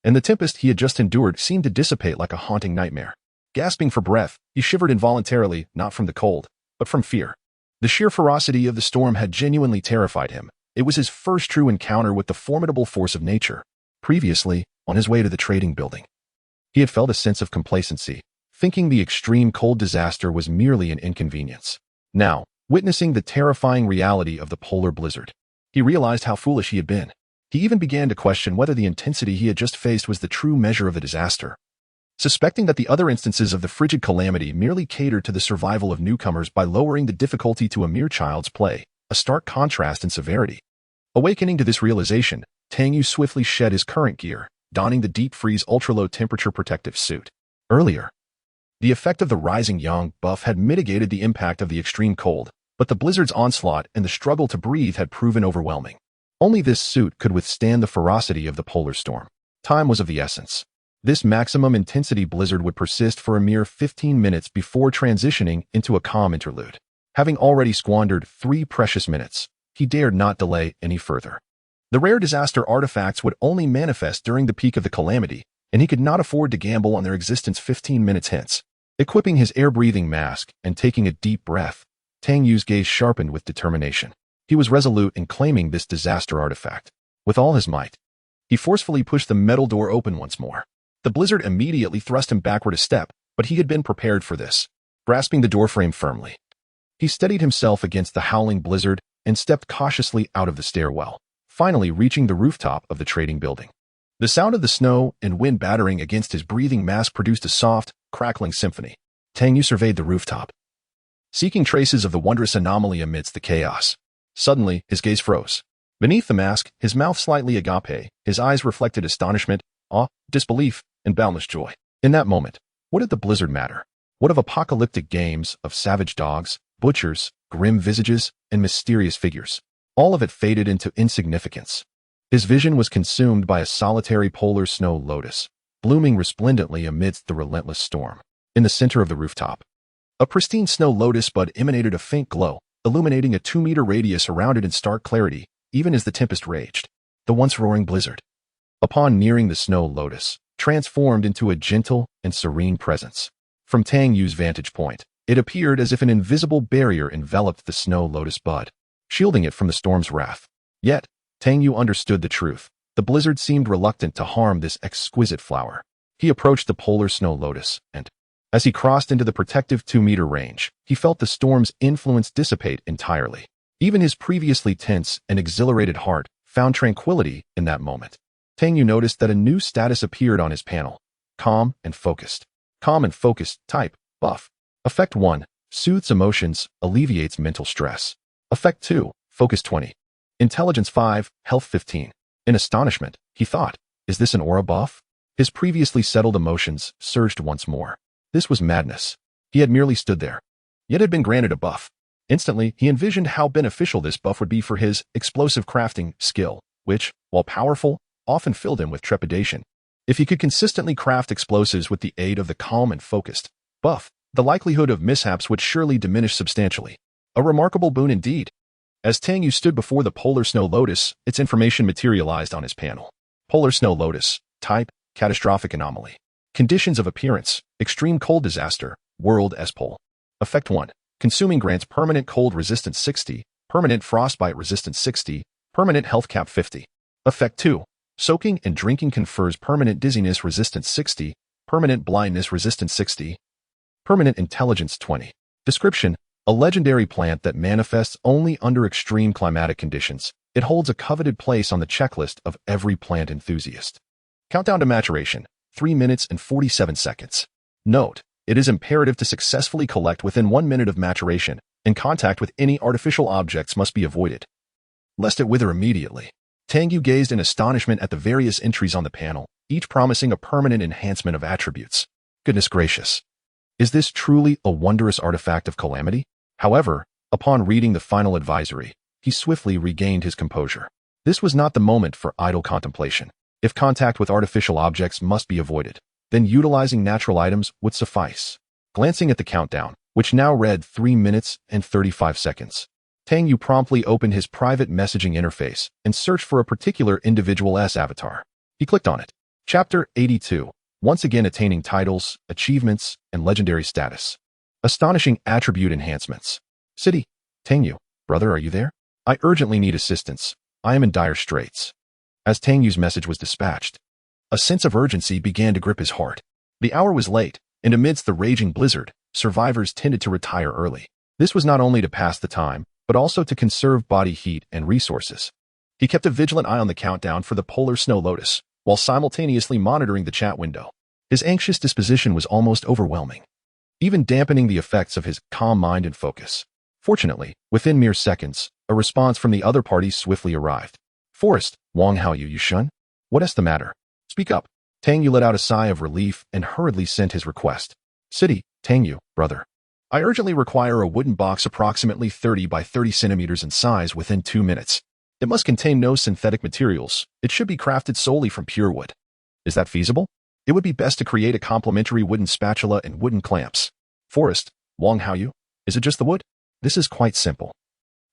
and the tempest he had just endured seemed to dissipate like a haunting nightmare. Gasping for breath, he shivered involuntarily, not from the cold, but from fear. The sheer ferocity of the storm had genuinely terrified him. It was his first true encounter with the formidable force of nature. Previously, on his way to the trading building, he had felt a sense of complacency, thinking the extreme cold disaster was merely an inconvenience. Now, witnessing the terrifying reality of the polar blizzard, he realized how foolish he had been. He even began to question whether the intensity he had just faced was the true measure of the disaster. Suspecting that the other instances of the frigid calamity merely catered to the survival of newcomers by lowering the difficulty to a mere child's play, a stark contrast in severity. Awakening to this realization, Tang Yu swiftly shed his current gear, donning the deep-freeze ultra-low temperature protective suit. Earlier, the effect of the rising yang buff had mitigated the impact of the extreme cold, but the blizzard's onslaught and the struggle to breathe had proven overwhelming. Only this suit could withstand the ferocity of the polar storm. Time was of the essence. This maximum intensity blizzard would persist for a mere 15 minutes before transitioning into a calm interlude. Having already squandered 3 precious minutes, he dared not delay any further. The rare disaster artifacts would only manifest during the peak of the calamity, and he could not afford to gamble on their existence 15 minutes hence. Equipping his air-breathing mask and taking a deep breath, Tang Yu's gaze sharpened with determination. He was resolute in claiming this disaster artifact. With all his might, he forcefully pushed the metal door open once more. The blizzard immediately thrust him backward a step, but he had been prepared for this. Grasping the doorframe firmly, he steadied himself against the howling blizzard and stepped cautiously out of the stairwell, finally reaching the rooftop of the trading building. The sound of the snow and wind battering against his breathing mask produced a soft, crackling symphony. Tang Yu surveyed the rooftop, seeking traces of the wondrous anomaly amidst the chaos. Suddenly, his gaze froze. Beneath the mask, his mouth slightly agape, his eyes reflected astonishment, awe, disbelief, and boundless joy. In that moment, what did the blizzard matter? What of apocalyptic games, of savage dogs, butchers, grim visages, and mysterious figures? All of it faded into insignificance. His vision was consumed by a solitary polar snow lotus, blooming resplendently amidst the relentless storm. In the center of the rooftop, a pristine snow lotus bud emanated a faint glow, illuminating a 2-meter radius around it in stark clarity, even as the tempest raged. The once roaring blizzard, upon nearing the snow lotus, transformed into a gentle and serene presence. From Tang Yu's vantage point, it appeared as if an invisible barrier enveloped the snow lotus bud, shielding it from the storm's wrath. Yet, Tang Yu understood the truth. The blizzard seemed reluctant to harm this exquisite flower. He approached the polar snow lotus, and, as he crossed into the protective 2-meter range, he felt the storm's influence dissipate entirely. Even his previously tense and exhilarated heart found tranquility in that moment. Tang Yu noticed that a new status appeared on his panel. Calm and focused. Calm and focused, type, buff. Effect 1, soothes emotions, alleviates mental stress. Effect 2, focus 20. Intelligence 5, health 15. In astonishment, he thought, is this an aura buff? His previously settled emotions surged once more. This was madness. He had merely stood there, yet had been granted a buff. Instantly, he envisioned how beneficial this buff would be for his explosive crafting skill, which, while powerful, often filled him with trepidation. If he could consistently craft explosives with the aid of the calm and focused buff, the likelihood of mishaps would surely diminish substantially. A remarkable boon indeed. As Tang Yu stood before the polar snow lotus, its information materialized on his panel. Polar snow lotus, type, catastrophic anomaly. Conditions of appearance, extreme cold disaster, world S-pole. Effect 1, consuming grants permanent cold resistance 60, permanent frostbite resistance 60, permanent health cap 50. Effect 2, soaking and drinking confers permanent dizziness resistance 60, permanent blindness resistance 60, permanent intelligence 20. Description, a legendary plant that manifests only under extreme climatic conditions. It holds a coveted place on the checklist of every plant enthusiast. Countdown to maturation, 3 minutes and 47 seconds. Note, it is imperative to successfully collect within 1 minute of maturation, and contact with any artificial objects must be avoided, lest it wither immediately. Tang Yu gazed in astonishment at the various entries on the panel, each promising a permanent enhancement of attributes. Goodness gracious. Is this truly a wondrous artifact of calamity? However, upon reading the final advisory, he swiftly regained his composure. This was not the moment for idle contemplation. If contact with artificial objects must be avoided, then utilizing natural items would suffice. Glancing at the countdown, which now read 3 minutes and 35 seconds, Tang Yu promptly opened his private messaging interface and searched for a particular individual's avatar. He clicked on it. Chapter 82. Once again attaining titles, achievements, and legendary status. Astonishing attribute enhancements. City. Tang Yu, brother, are you there? I urgently need assistance. I am in dire straits. As Tang Yu's message was dispatched, a sense of urgency began to grip his heart. The hour was late, and amidst the raging blizzard, survivors tended to retire early. This was not only to pass the time, but also to conserve body heat and resources. He kept a vigilant eye on the countdown for the polar snow lotus, while simultaneously monitoring the chat window. His anxious disposition was almost overwhelming, even dampening the effects of his calm mind and focus. Fortunately, within mere seconds, a response from the other party swiftly arrived. Forrest, Wang Haoyu, you shun? What is the matter? Speak up. Tang Yu let out a sigh of relief and hurriedly sent his request. City, Tang Yu, brother. I urgently require a wooden box approximately 30 by 30 centimeters in size within 2 minutes. It must contain no synthetic materials. It should be crafted solely from pure wood. Is that feasible? It would be best to create a complementary wooden spatula and wooden clamps. Forrest, Wang Haoyu, is it just the wood? This is quite simple.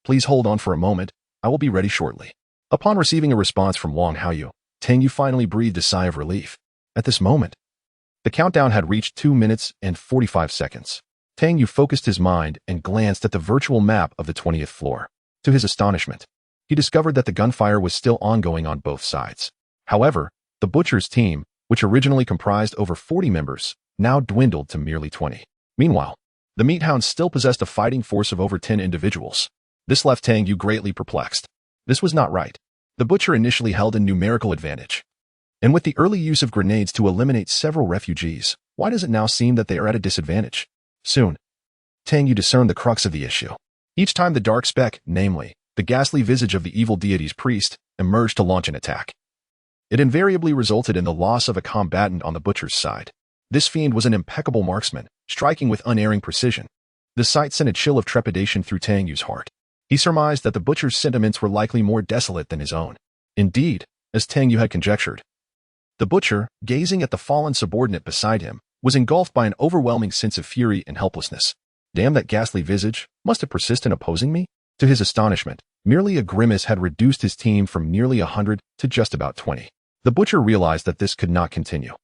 Please hold on for a moment. I will be ready shortly. Upon receiving a response from Wang Haoyu, Tang Yu finally breathed a sigh of relief. At this moment, the countdown had reached 2 minutes and 45 seconds. Tang Yu focused his mind and glanced at the virtual map of the 20th floor. To his astonishment, he discovered that the gunfire was still ongoing on both sides. However, the butcher's team, which originally comprised over 40 members, now dwindled to merely 20. Meanwhile, the meat hounds still possessed a fighting force of over 10 individuals. This left Tang Yu greatly perplexed. This was not right. The butcher initially held a numerical advantage. And with the early use of grenades to eliminate several refugees, why does it now seem that they are at a disadvantage? Soon, Tang Yu discerned the crux of the issue. Each time the dark speck, namely, the ghastly visage of the evil deity's priest, emerged to launch an attack, it invariably resulted in the loss of a combatant on the butcher's side. This fiend was an impeccable marksman, striking with unerring precision. The sight sent a chill of trepidation through Tang Yu's heart. He surmised that the butcher's sentiments were likely more desolate than his own. Indeed, as Tang Yu had conjectured, the butcher, gazing at the fallen subordinate beside him, was engulfed by an overwhelming sense of fury and helplessness. Damn, that ghastly visage must have persisted in opposing me? To his astonishment, merely a grimace had reduced his team from nearly 100 to just about 20. The butcher realized that this could not continue.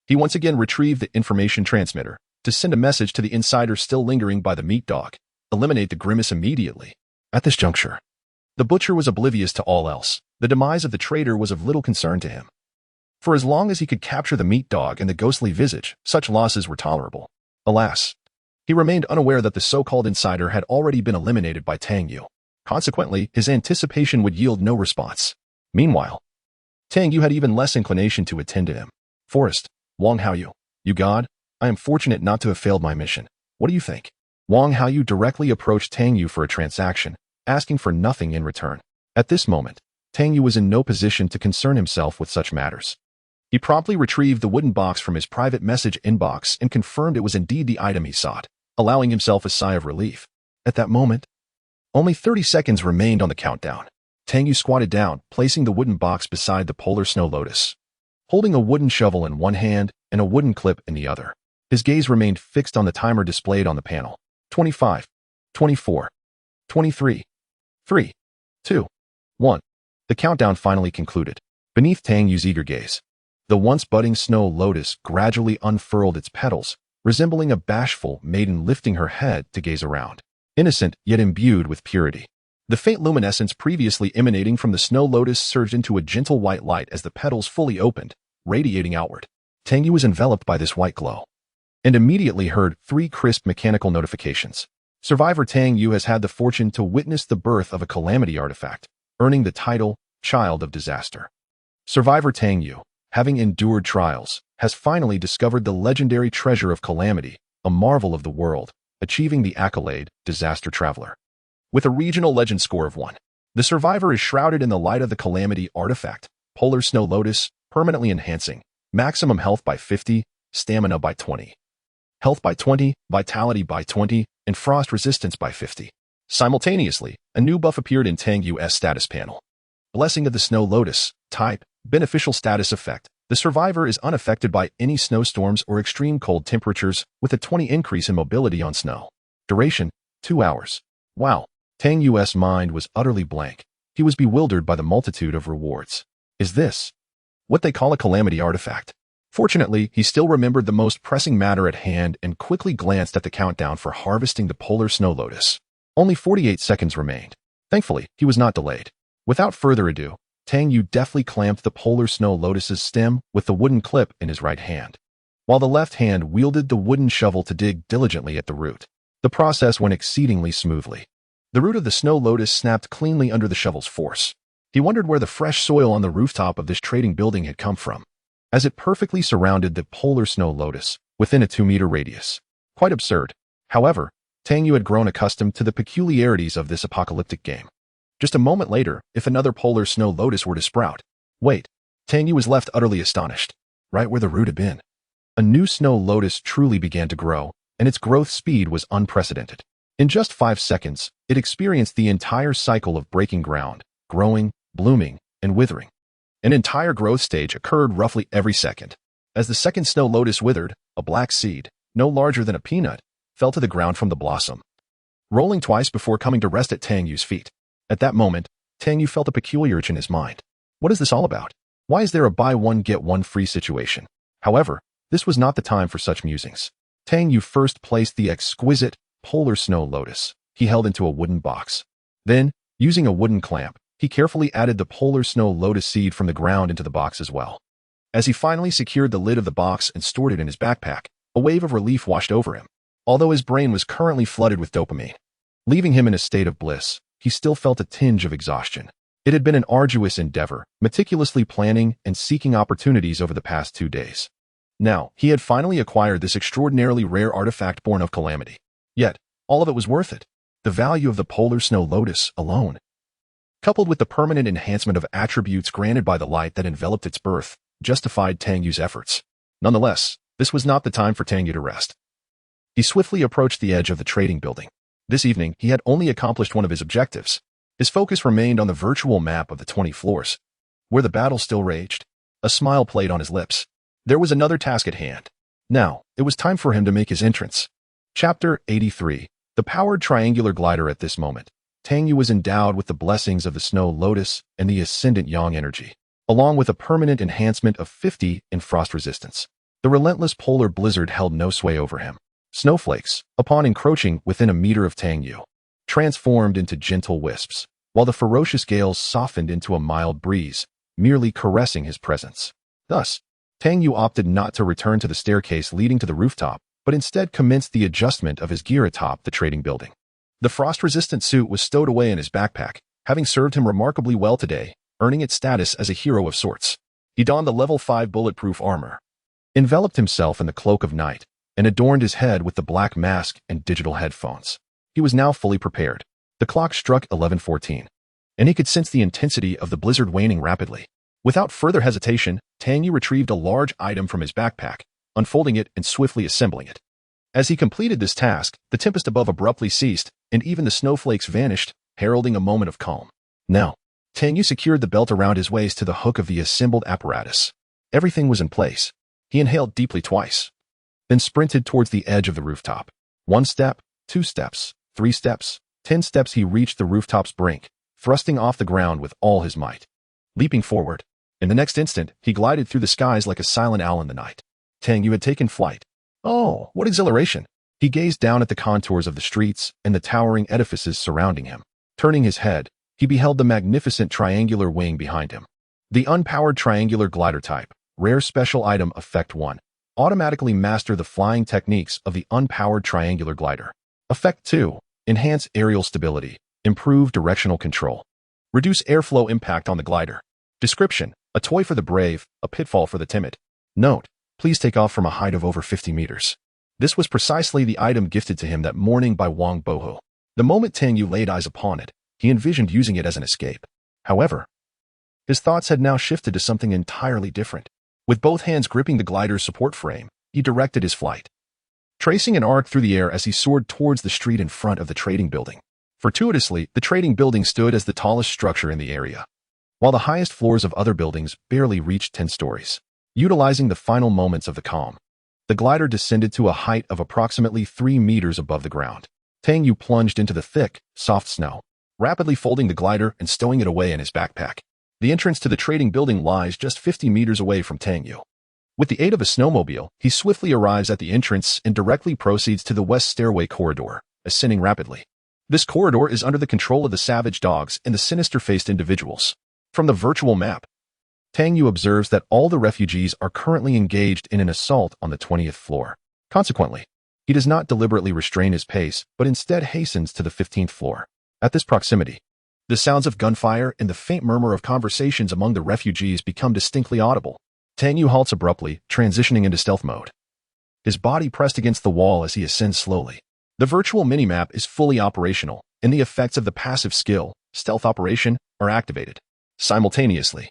He once again retrieved the information transmitter to send a message to the insider still lingering by the meat dog. Eliminate the grimace immediately. At this juncture, the butcher was oblivious to all else. The demise of the traitor was of little concern to him. For as long as he could capture the meat dog and the ghostly visage, such losses were tolerable. Alas, he remained unaware that the so-called insider had already been eliminated by Tang Yu. Consequently, his anticipation would yield no response. Meanwhile, Tang Yu had even less inclination to attend to him. Forrest, Wang Haoyu, you god, I am fortunate not to have failed my mission. What do you think? Wang Haoyu directly approached Tang Yu for a transaction, asking for nothing in return. At this moment, Tang Yu was in no position to concern himself with such matters. He promptly retrieved the wooden box from his private message inbox and confirmed it was indeed the item he sought, allowing himself a sigh of relief. At that moment, only 30 seconds remained on the countdown. Tang Yu squatted down, placing the wooden box beside the polar snow lotus. Holding a wooden shovel in one hand and a wooden clip in the other, his gaze remained fixed on the timer displayed on the panel. 25, 24, 23, 3, 2, 1. The countdown finally concluded. Beneath Tang Yu's eager gaze, the once budding snow lotus gradually unfurled its petals, resembling a bashful maiden lifting her head to gaze around. Innocent, yet imbued with purity. The faint luminescence previously emanating from the snow lotus surged into a gentle white light as the petals fully opened, radiating outward. Tang Yu was enveloped by this white glow, and immediately heard 3 crisp mechanical notifications. Survivor Tang Yu has had the fortune to witness the birth of a calamity artifact, earning the title Child of Disaster. Survivor Tang Yu, having endured trials, has finally discovered the legendary treasure of calamity, a marvel of the world, achieving the accolade Disaster Traveler. With a regional legend score of 1. The survivor is shrouded in the light of the calamity artifact, polar snow lotus, permanently enhancing, maximum health by 50, stamina by 20, health by 20, vitality by 20, and frost resistance by 50. Simultaneously, a new buff appeared in Tang Yu's status panel. Blessing of the Snow Lotus, type, beneficial status effect. The survivor is unaffected by any snowstorms or extreme cold temperatures with a 20 increase in mobility on snow. Duration, 2 hours. Wow. Tang Yu's mind was utterly blank. He was bewildered by the multitude of rewards. Is this what they call a calamity artifact? Fortunately, he still remembered the most pressing matter at hand and quickly glanced at the countdown for harvesting the polar snow lotus. Only 48 seconds remained. Thankfully, he was not delayed. Without further ado, Tang Yu deftly clamped the polar snow lotus's stem with the wooden clip in his right hand, while the left hand wielded the wooden shovel to dig diligently at the root. The process went exceedingly smoothly. The root of the snow lotus snapped cleanly under the shovel's force. He wondered where the fresh soil on the rooftop of this trading building had come from, as it perfectly surrounded the polar snow lotus within a 2-meter radius. Quite absurd. However, Tang Yu had grown accustomed to the peculiarities of this apocalyptic game. Just a moment later, if another polar snow lotus were to sprout. Wait, Tang Yu was left utterly astonished, right where the root had been. A new snow lotus truly began to grow, and its growth speed was unprecedented. In just 5 seconds, it experienced the entire cycle of breaking ground, growing, blooming, and withering. An entire growth stage occurred roughly every second. As the second snow lotus withered, a black seed, no larger than a peanut, fell to the ground from the blossom, rolling twice before coming to rest at Tang Yu's feet. At that moment, Tang Yu felt a peculiar itch in his mind. What is this all about? Why is there a buy one get one free situation? However, this was not the time for such musings. Tang Yu first placed the exquisite polar snow lotus he held into a wooden box. Then, using a wooden clamp, he carefully added the polar snow lotus seed from the ground into the box as well. As he finally secured the lid of the box and stored it in his backpack, a wave of relief washed over him. Although his brain was currently flooded with dopamine, leaving him in a state of bliss, he still felt a tinge of exhaustion. It had been an arduous endeavor, meticulously planning and seeking opportunities over the past 2 days. Now, he had finally acquired this extraordinarily rare artifact born of calamity. Yet, all of it was worth it. The value of the polar snow lotus alone, coupled with the permanent enhancement of attributes granted by the light that enveloped its birth, justified Tang Yu's efforts. Nonetheless, this was not the time for Tang Yu to rest. He swiftly approached the edge of the trading building. This evening, he had only accomplished one of his objectives. His focus remained on the virtual map of the 20 floors, where the battle still raged. A smile played on his lips. There was another task at hand. Now, it was time for him to make his entrance. Chapter 83. The powered triangular glider. At this moment, Tang Yu was endowed with the blessings of the snow lotus and the ascendant yang energy, along with a permanent enhancement of 50 in frost resistance. The relentless polar blizzard held no sway over him. Snowflakes, upon encroaching within a meter of Tang Yu, transformed into gentle wisps, while the ferocious gales softened into a mild breeze, merely caressing his presence. Thus, Tang Yu opted not to return to the staircase leading to the rooftop, but instead commenced the adjustment of his gear atop the trading building. The frost-resistant suit was stowed away in his backpack, having served him remarkably well today, earning its status as a hero of sorts. He donned the level 5 bulletproof armor, enveloped himself in the cloak of night, and adorned his head with the black mask and digital headphones. He was now fully prepared. The clock struck 11:14, and he could sense the intensity of the blizzard waning rapidly. Without further hesitation, Tang Yu retrieved a large item from his backpack, unfolding it and swiftly assembling it. As he completed this task, the tempest above abruptly ceased, and even the snowflakes vanished, heralding a moment of calm. Now, Tang Yu secured the belt around his waist to the hook of the assembled apparatus. Everything was in place. He inhaled deeply twice, then sprinted towards the edge of the rooftop. 1 step, 2 steps, 3 steps, 10 steps. He reached the rooftop's brink, thrusting off the ground with all his might. Leaping forward, in the next instant, he glided through the skies like a silent owl in the night. Tang Yu had taken flight. Oh, what exhilaration! He gazed down at the contours of the streets and the towering edifices surrounding him. Turning his head, he beheld the magnificent triangular wing behind him. The unpowered triangular glider type, rare special item Effect 1. Automatically master the flying techniques of the unpowered triangular glider. Effect 2. Enhance aerial stability. Improve directional control. Reduce airflow impact on the glider. Description: a toy for the brave, a pitfall for the timid. Note: please take off from a height of over 50 meters. This was precisely the item gifted to him that morning by Wang Boho. The moment Tang Yu laid eyes upon it, He envisioned using it as an escape. However, his thoughts had now shifted to something entirely different. With both hands gripping the glider's support frame, he directed his flight, tracing an arc through the air as he soared towards the street in front of the trading building. Fortuitously, the trading building stood as the tallest structure in the area, while the highest floors of other buildings barely reached 10 stories. Utilizing the final moments of the calm, the glider descended to a height of approximately 3 meters above the ground. Tang Yu plunged into the thick, soft snow, rapidly folding the glider and stowing it away in his backpack. The entrance to the trading building lies just 50 meters away from Tang Yu. With the aid of a snowmobile, he swiftly arrives at the entrance and directly proceeds to the west stairway corridor, ascending rapidly. This corridor is under the control of the savage dogs and the sinister-faced individuals. From the virtual map, Tang Yu observes that all the refugees are currently engaged in an assault on the 20th floor. Consequently, he does not deliberately restrain his pace, but instead hastens to the 15th floor. At this proximity, the sounds of gunfire and the faint murmur of conversations among the refugees become distinctly audible. Tang Yu halts abruptly, transitioning into stealth mode, his body pressed against the wall as he ascends slowly. The virtual minimap is fully operational, and the effects of the passive skill, Stealth Operation, are activated. Simultaneously,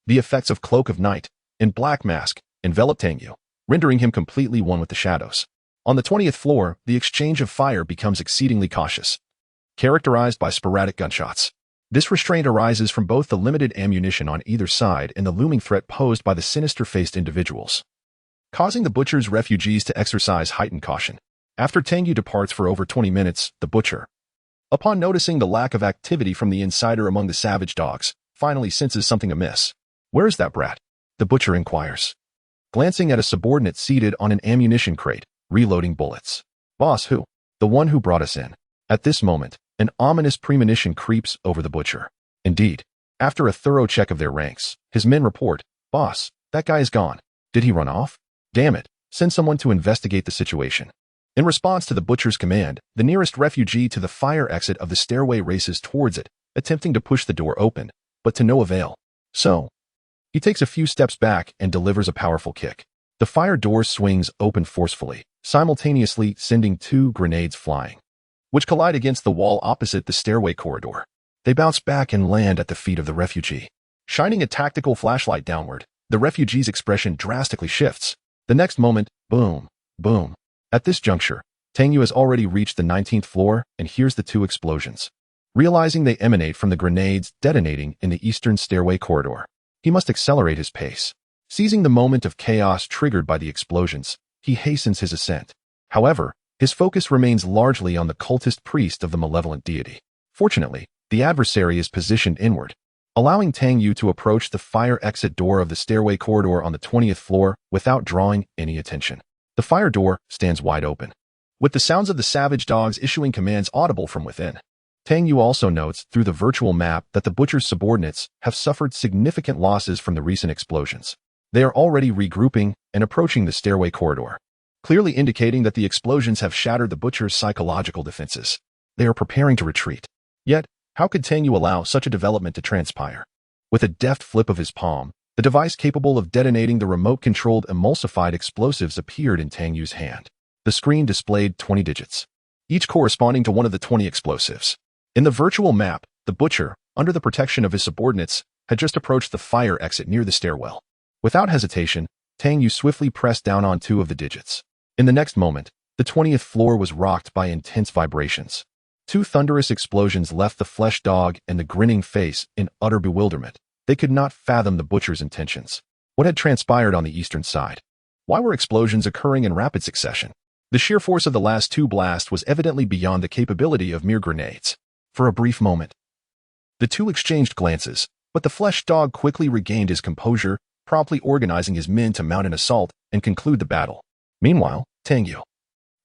the effects of Cloak of Night and Black Mask envelop Tang Yu, rendering him completely one with the shadows. On the 20th floor, the exchange of fire becomes exceedingly cautious, characterized by sporadic gunshots. This restraint arises from both the limited ammunition on either side and the looming threat posed by the sinister-faced individuals, causing the Butcher's refugees to exercise heightened caution. After Tang Yu departs for over 20 minutes, the Butcher, upon noticing the lack of activity from the insider among the savage dogs, finally senses something amiss. "Where is that brat?" the Butcher inquires, glancing at a subordinate seated on an ammunition crate, reloading bullets. "Boss, who?" "The one who brought us in." At this moment, an ominous premonition creeps over the Butcher. Indeed, after a thorough check of their ranks, his men report, "Boss, that guy is gone. Did he run off? Damn it, send someone to investigate the situation." In response to the Butcher's command, the nearest refugee to the fire exit of the stairway races towards it, attempting to push the door open, but to no avail. So, he takes a few steps back and delivers a powerful kick. The fire door swings open forcefully, simultaneously sending 2 grenades flying, which collide against the wall opposite the stairway corridor. They bounce back and land at the feet of the refugee. Shining a tactical flashlight downward, the refugee's expression drastically shifts. The next moment, boom, boom. At this juncture, Tang Yu has already reached the 19th floor and hears the 2 explosions. Realizing they emanate from the grenades detonating in the eastern stairway corridor, he must accelerate his pace. Seizing the moment of chaos triggered by the explosions, he hastens his ascent. However, his focus remains largely on the cultist priest of the malevolent deity. Fortunately, the adversary is positioned inward, allowing Tang Yu to approach the fire exit door of the stairway corridor on the 20th floor without drawing any attention. The fire door stands wide open, with the sounds of the savage dogs issuing commands audible from within. Tang Yu also notes through the virtual map that the Butcher's subordinates have suffered significant losses from the recent explosions. They are already regrouping and approaching the stairway corridor, clearly indicating that the explosions have shattered the Butcher's psychological defenses. They are preparing to retreat. Yet, how could Tang Yu allow such a development to transpire? With a deft flip of his palm, the device capable of detonating the remote-controlled emulsified explosives appeared in Tang Yu's hand. The screen displayed 20 digits, each corresponding to one of the 20 explosives. In the virtual map, the Butcher, under the protection of his subordinates, had just approached the fire exit near the stairwell. Without hesitation, Tang Yu swiftly pressed down on 2 of the digits. In the next moment, the 20th floor was rocked by intense vibrations. 2 thunderous explosions left the flesh dog and the grinning face in utter bewilderment. They could not fathom the Butcher's intentions. What had transpired on the eastern side? Why were explosions occurring in rapid succession? The sheer force of the last 2 blasts was evidently beyond the capability of mere grenades. For a brief moment, the 2 exchanged glances, but the flesh dog quickly regained his composure, promptly organizing his men to mount an assault and conclude the battle. Meanwhile, Tang Yu,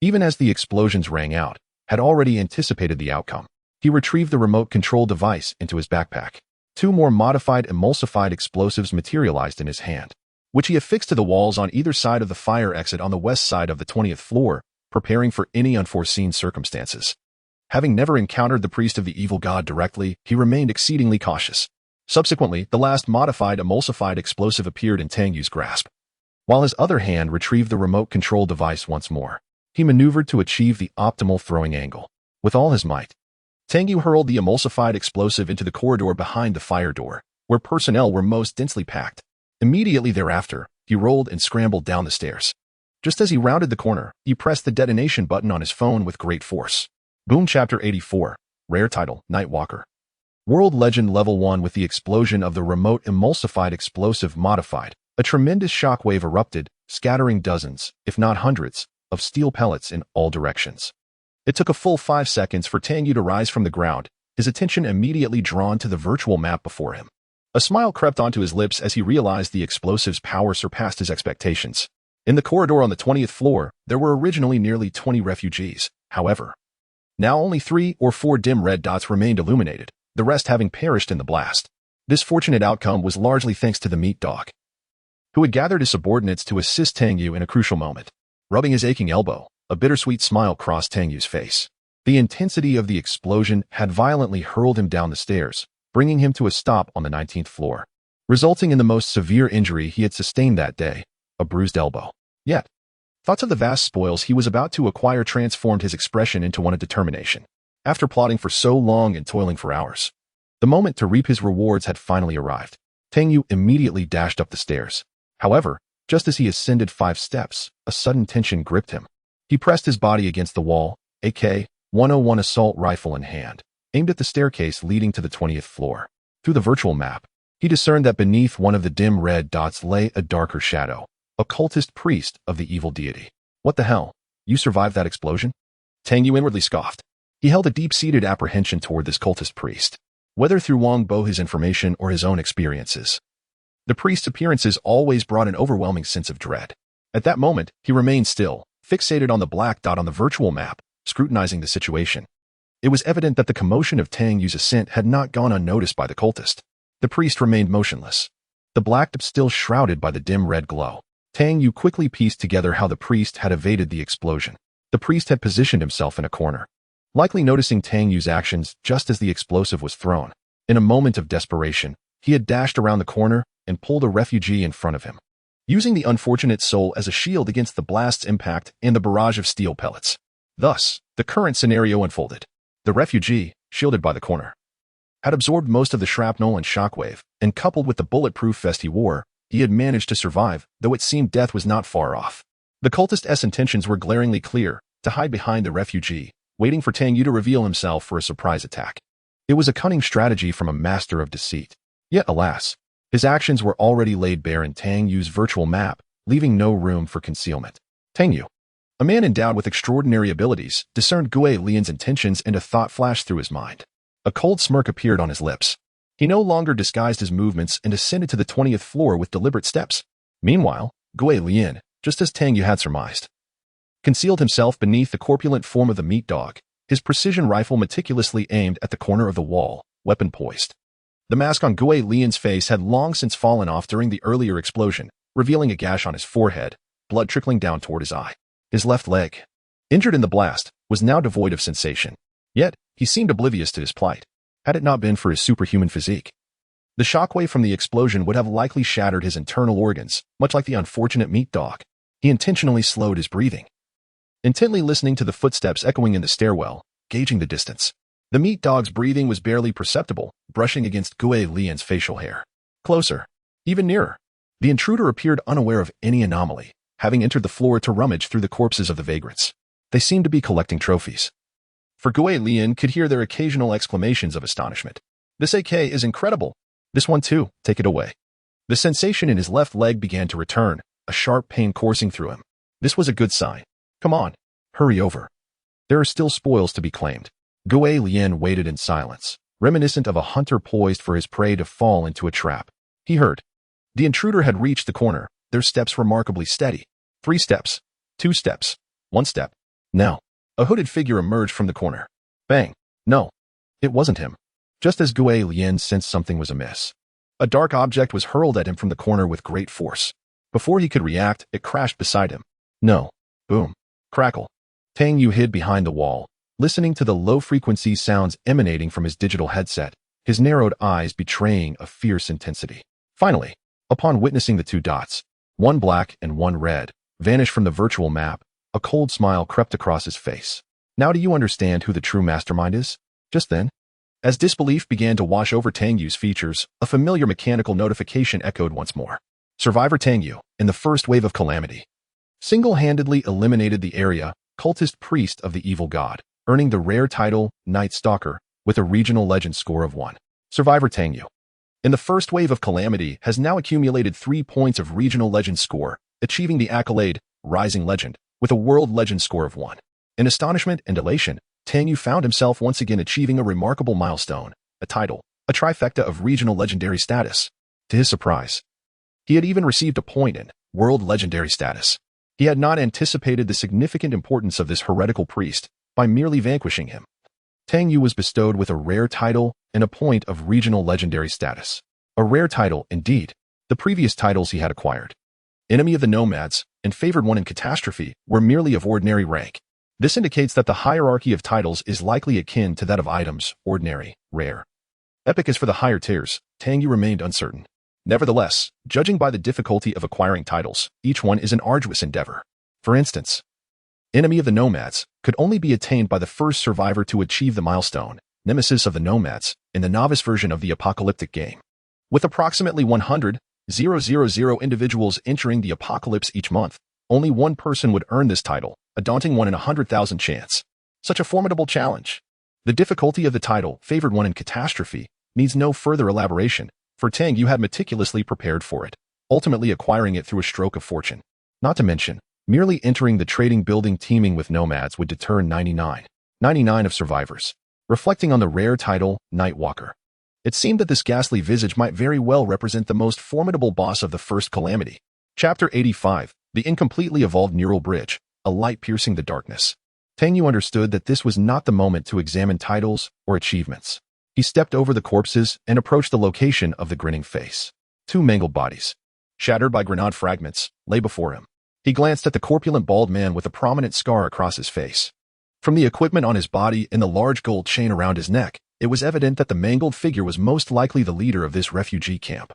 even as the explosions rang out, had already anticipated the outcome. He retrieved the remote control device into his backpack. 2 more modified emulsified explosives materialized in his hand, which he affixed to the walls on either side of the fire exit on the west side of the 20th floor, preparing for any unforeseen circumstances. Having never encountered the priest of the evil god directly, he remained exceedingly cautious. Subsequently, the last modified emulsified explosive appeared in Tang Yu's grasp. While his other hand retrieved the remote control device once more, he maneuvered to achieve the optimal throwing angle. With all his might, Tang Yu hurled the emulsified explosive into the corridor behind the fire door, where personnel were most densely packed. Immediately thereafter, he rolled and scrambled down the stairs. Just as he rounded the corner, he pressed the detonation button on his phone with great force. Boom. Chapter 84. Rare title, Nightwalker. World Legend Level 1. With the explosion of the remote emulsified explosive modified, a tremendous shockwave erupted, scattering dozens, if not hundreds, of steel pellets in all directions. It took a full 5 seconds for Tang Yu to rise from the ground, his attention immediately drawn to the virtual map before him. A smile crept onto his lips as he realized the explosive's power surpassed his expectations. In the corridor on the 20th floor, there were originally nearly 20 refugees. However, now only 3 or 4 dim red dots remained illuminated, the rest having perished in the blast. This fortunate outcome was largely thanks to the meat dog, who had gathered his subordinates to assist Tang Yu in a crucial moment. Rubbing his aching elbow, a bittersweet smile crossed Tang Yu's face. The intensity of the explosion had violently hurled him down the stairs, bringing him to a stop on the 19th floor, resulting in the most severe injury he had sustained that day, a bruised elbow. Yet, thoughts of the vast spoils he was about to acquire transformed his expression into one of determination. After plotting for so long and toiling for hours, the moment to reap his rewards had finally arrived. Tang Yu immediately dashed up the stairs. However, just as he ascended 5 steps, a sudden tension gripped him. He pressed his body against the wall, AK-101 assault rifle in hand, aimed at the staircase leading to the 20th floor. Through the virtual map, he discerned that beneath one of the dim red dots lay a darker shadow, a cultist priest of the evil deity. What the hell? You survived that explosion? Tang Yu inwardly scoffed. He held a deep-seated apprehension toward this cultist priest, whether through Wang Bo's information or his own experiences. The priest's appearances always brought an overwhelming sense of dread. At that moment, he remained still, fixated on the black dot on the virtual map, scrutinizing the situation. It was evident that the commotion of Tang Yu's ascent had not gone unnoticed by the cultist. The priest remained motionless, the black dot still shrouded by the dim red glow. Tang Yu quickly pieced together how the priest had evaded the explosion. The priest had positioned himself in a corner, likely noticing Tang Yu's actions just as the explosive was thrown. In a moment of desperation, he had dashed around the corner and pulled a refugee in front of him, using the unfortunate soul as a shield against the blast's impact and the barrage of steel pellets. Thus, the current scenario unfolded. The refugee, shielded by the corner, had absorbed most of the shrapnel and shockwave, and coupled with the bulletproof vest he wore, he had managed to survive, though it seemed death was not far off. The cultist's intentions were glaringly clear: to hide behind the refugee, waiting for Tang Yu to reveal himself for a surprise attack. It was a cunning strategy from a master of deceit. Yet, alas, his actions were already laid bare in Tang Yu's virtual map, leaving no room for concealment. Tang Yu, a man endowed with extraordinary abilities, discerned Gui Lian's intentions, and a thought flashed through his mind. A cold smirk appeared on his lips. He no longer disguised his movements and ascended to the 20th floor with deliberate steps. Meanwhile, Gui Lian, just as Tang Yu had surmised, concealed himself beneath the corpulent form of the meat dog, his precision rifle meticulously aimed at the corner of the wall, weapon poised. The mask on Gui Lian's face had long since fallen off during the earlier explosion, revealing a gash on his forehead, blood trickling down toward his eye. His left leg, injured in the blast, was now devoid of sensation. Yet, he seemed oblivious to his plight. Had it not been for his superhuman physique, the shockwave from the explosion would have likely shattered his internal organs, much like the unfortunate meat dog. He intentionally slowed his breathing, intently listening to the footsteps echoing in the stairwell, gauging the distance. The meat dog's breathing was barely perceptible, brushing against Gui Lian's facial hair. Closer, even nearer. The intruder appeared unaware of any anomaly, having entered the floor to rummage through the corpses of the vagrants. They seemed to be collecting trophies. For Gui Lian could hear their occasional exclamations of astonishment. This AK is incredible. This one too, take it away. The sensation in his left leg began to return, a sharp pain coursing through him. This was a good sign. Come on, hurry over. There are still spoils to be claimed. Gui Lian waited in silence, reminiscent of a hunter poised for his prey to fall into a trap. He heard. The intruder had reached the corner, their steps remarkably steady. 3 steps, 2 steps, 1 step. Now, a hooded figure emerged from the corner. Bang. No, it wasn't him. Just as Gui Lian sensed something was amiss, a dark object was hurled at him from the corner with great force. Before he could react, it crashed beside him. No. Boom. Crackle. Tang Yu hid behind the wall, listening to the low-frequency sounds emanating from his digital headset, his narrowed eyes betraying a fierce intensity. Finally, upon witnessing the 2 dots, one black and one red, vanish from the virtual map, a cold smile crept across his face. Now do you understand who the true mastermind is? Just then, as disbelief began to wash over Tang Yu's features, a familiar mechanical notification echoed once more. Survivor Tang Yu, in the first wave of calamity, single-handedly eliminated the area cultist priest of the evil god, earning the rare title Night Stalker with a regional legend score of 1. Survivor Tang Yu, in the first wave of calamity, has now accumulated 3 points of regional legend score, achieving the accolade Rising Legend with a world legend score of 1. In astonishment and elation, Tang Yu found himself once again achieving a remarkable milestone, a title, a trifecta of regional legendary status. To his surprise, he had even received a point in world legendary status. He had not anticipated the significant importance of this heretical priest by merely vanquishing him. Tang Yu was bestowed with a rare title and a point of regional legendary status. A rare title, indeed. The previous titles he had acquired, Enemy of the Nomads and Favored One in Catastrophe, were merely of ordinary rank. This indicates that the hierarchy of titles is likely akin to that of items, ordinary, rare. Epic. As for the higher tiers, Tang Yu remained uncertain. Nevertheless, judging by the difficulty of acquiring titles, each one is an arduous endeavor. For instance, Enemy of the Nomads could only be attained by the first survivor to achieve the milestone, Nemesis of the Nomads, in the novice version of the apocalyptic game. With approximately 100,000 individuals entering the apocalypse each month, only one person would earn this title, a daunting 1 in 100,000 chance. Such a formidable challenge. The difficulty of the title, Favored One in Catastrophe, needs no further elaboration, for Tang Yu had meticulously prepared for it, ultimately acquiring it through a stroke of fortune. Not to mention, merely entering the trading building teeming with nomads would deter 99 of survivors. Reflecting on the rare title, Nightwalker, it seemed that this ghastly visage might very well represent the most formidable boss of the first calamity. Chapter 85, The Incompletely Evolved Neural Bridge, a light piercing the darkness. Tang Yu understood that this was not the moment to examine titles or achievements. He stepped over the corpses and approached the location of the grinning face. 2 mangled bodies, shattered by grenade fragments, lay before him. He glanced at the corpulent bald man with a prominent scar across his face. From the equipment on his body and the large gold chain around his neck, it was evident that the mangled figure was most likely the leader of this refugee camp.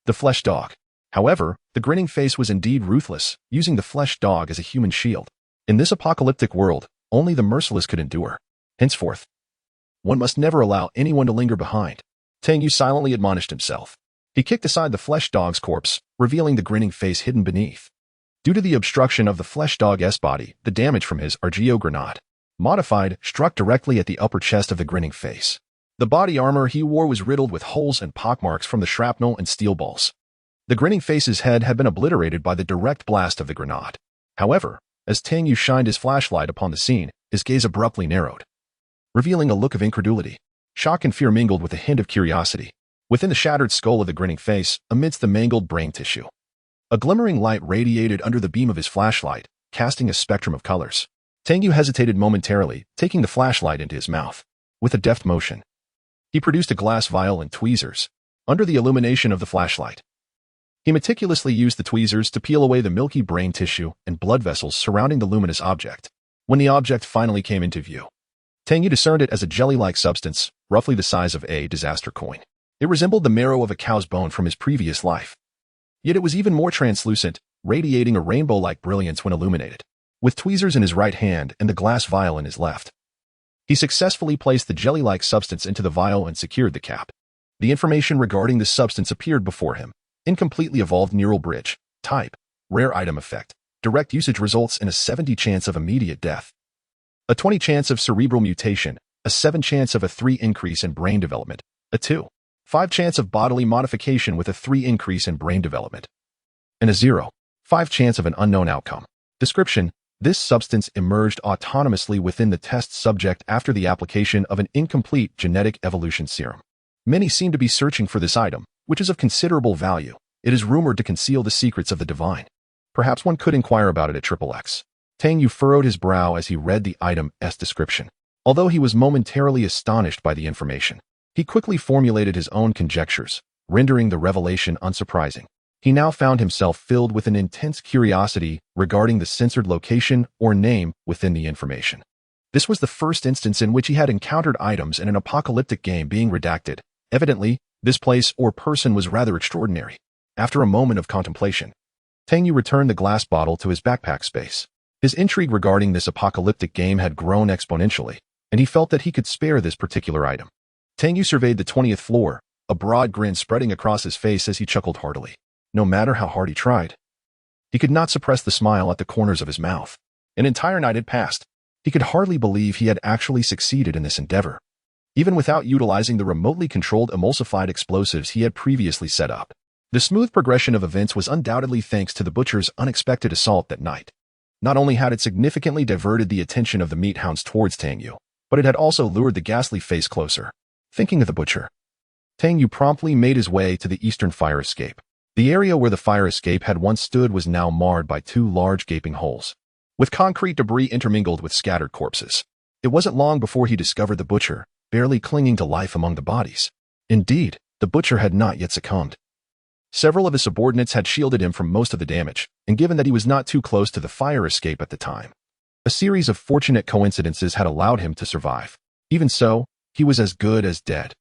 The flesh dog. However, the grinning face was indeed ruthless, using the flesh dog as a human shield. In this apocalyptic world, only the merciless could endure. Henceforth, one must never allow anyone to linger behind. Tang Yu silently admonished himself. He kicked aside the flesh dog's corpse, revealing the grinning face hidden beneath. Due to the obstruction of the flesh dog's body, the damage from his Argeo grenade, modified, struck directly at the upper chest of the grinning face. The body armor he wore was riddled with holes and pockmarks from the shrapnel and steel balls. The grinning face's head had been obliterated by the direct blast of the grenade. However, as Tang Yu shined his flashlight upon the scene, his gaze abruptly narrowed, revealing a look of incredulity. Shock and fear mingled with a hint of curiosity. Within the shattered skull of the grinning face, amidst the mangled brain tissue, a glimmering light radiated under the beam of his flashlight, casting a spectrum of colors. Tang Yu hesitated momentarily, taking the flashlight into his mouth. With a deft motion, he produced a glass vial and tweezers. Under the illumination of the flashlight, he meticulously used the tweezers to peel away the milky brain tissue and blood vessels surrounding the luminous object. When the object finally came into view, Tang Yu discerned it as a jelly-like substance, roughly the size of a disaster coin. It resembled the marrow of a cow's bone from his previous life. Yet it was even more translucent, radiating a rainbow-like brilliance when illuminated. With tweezers in his right hand and the glass vial in his left, he successfully placed the jelly-like substance into the vial and secured the cap. The information regarding this substance appeared before him. Incompletely evolved neural bridge. Type: rare item effect. Direct usage results in a 70 chance of immediate death, a 20 chance of cerebral mutation, a 7 chance of a 3 increase in brain development, a 5 chance of bodily modification with a 3 increase in brain development, and a 5 chance of an unknown outcome. Description: this substance emerged autonomously within the test subject after the application of an incomplete genetic evolution serum. Many seem to be searching for this item, which is of considerable value. It is rumored to conceal the secrets of the divine. Perhaps one could inquire about it at XXX. Tang Yu furrowed his brow as he read the item's description. Although he was momentarily astonished by the information, he quickly formulated his own conjectures, rendering the revelation unsurprising. He now found himself filled with an intense curiosity regarding the censored location or name within the information. This was the first instance in which he had encountered items in an apocalyptic game being redacted. Evidently, this place or person was rather extraordinary. After a moment of contemplation, Tang Yu returned the glass bottle to his backpack space. His intrigue regarding this apocalyptic game had grown exponentially. and he felt that he could spare this particular item. Tang Yu surveyed the 20th floor, a broad grin spreading across his face as he chuckled heartily. No matter how hard he tried, he could not suppress the smile at the corners of his mouth. An entire night had passed. He could hardly believe he had actually succeeded in this endeavor, even without utilizing the remotely controlled emulsified explosives he had previously set up. The smooth progression of events was undoubtedly thanks to the butcher's unexpected assault that night. Not only had it significantly diverted the attention of the meat hounds towards Tang Yu, but it had also lured the ghastly face closer. Thinking of the butcher, Tang Yu promptly made his way to the eastern fire escape. The area where the fire escape had once stood was now marred by two large gaping holes, with concrete debris intermingled with scattered corpses. It wasn't long before he discovered the butcher, barely clinging to life among the bodies. Indeed, the butcher had not yet succumbed. Several of his subordinates had shielded him from most of the damage, and given that he was not too close to the fire escape at the time, a series of fortunate coincidences had allowed him to survive. Even so, he was as good as dead.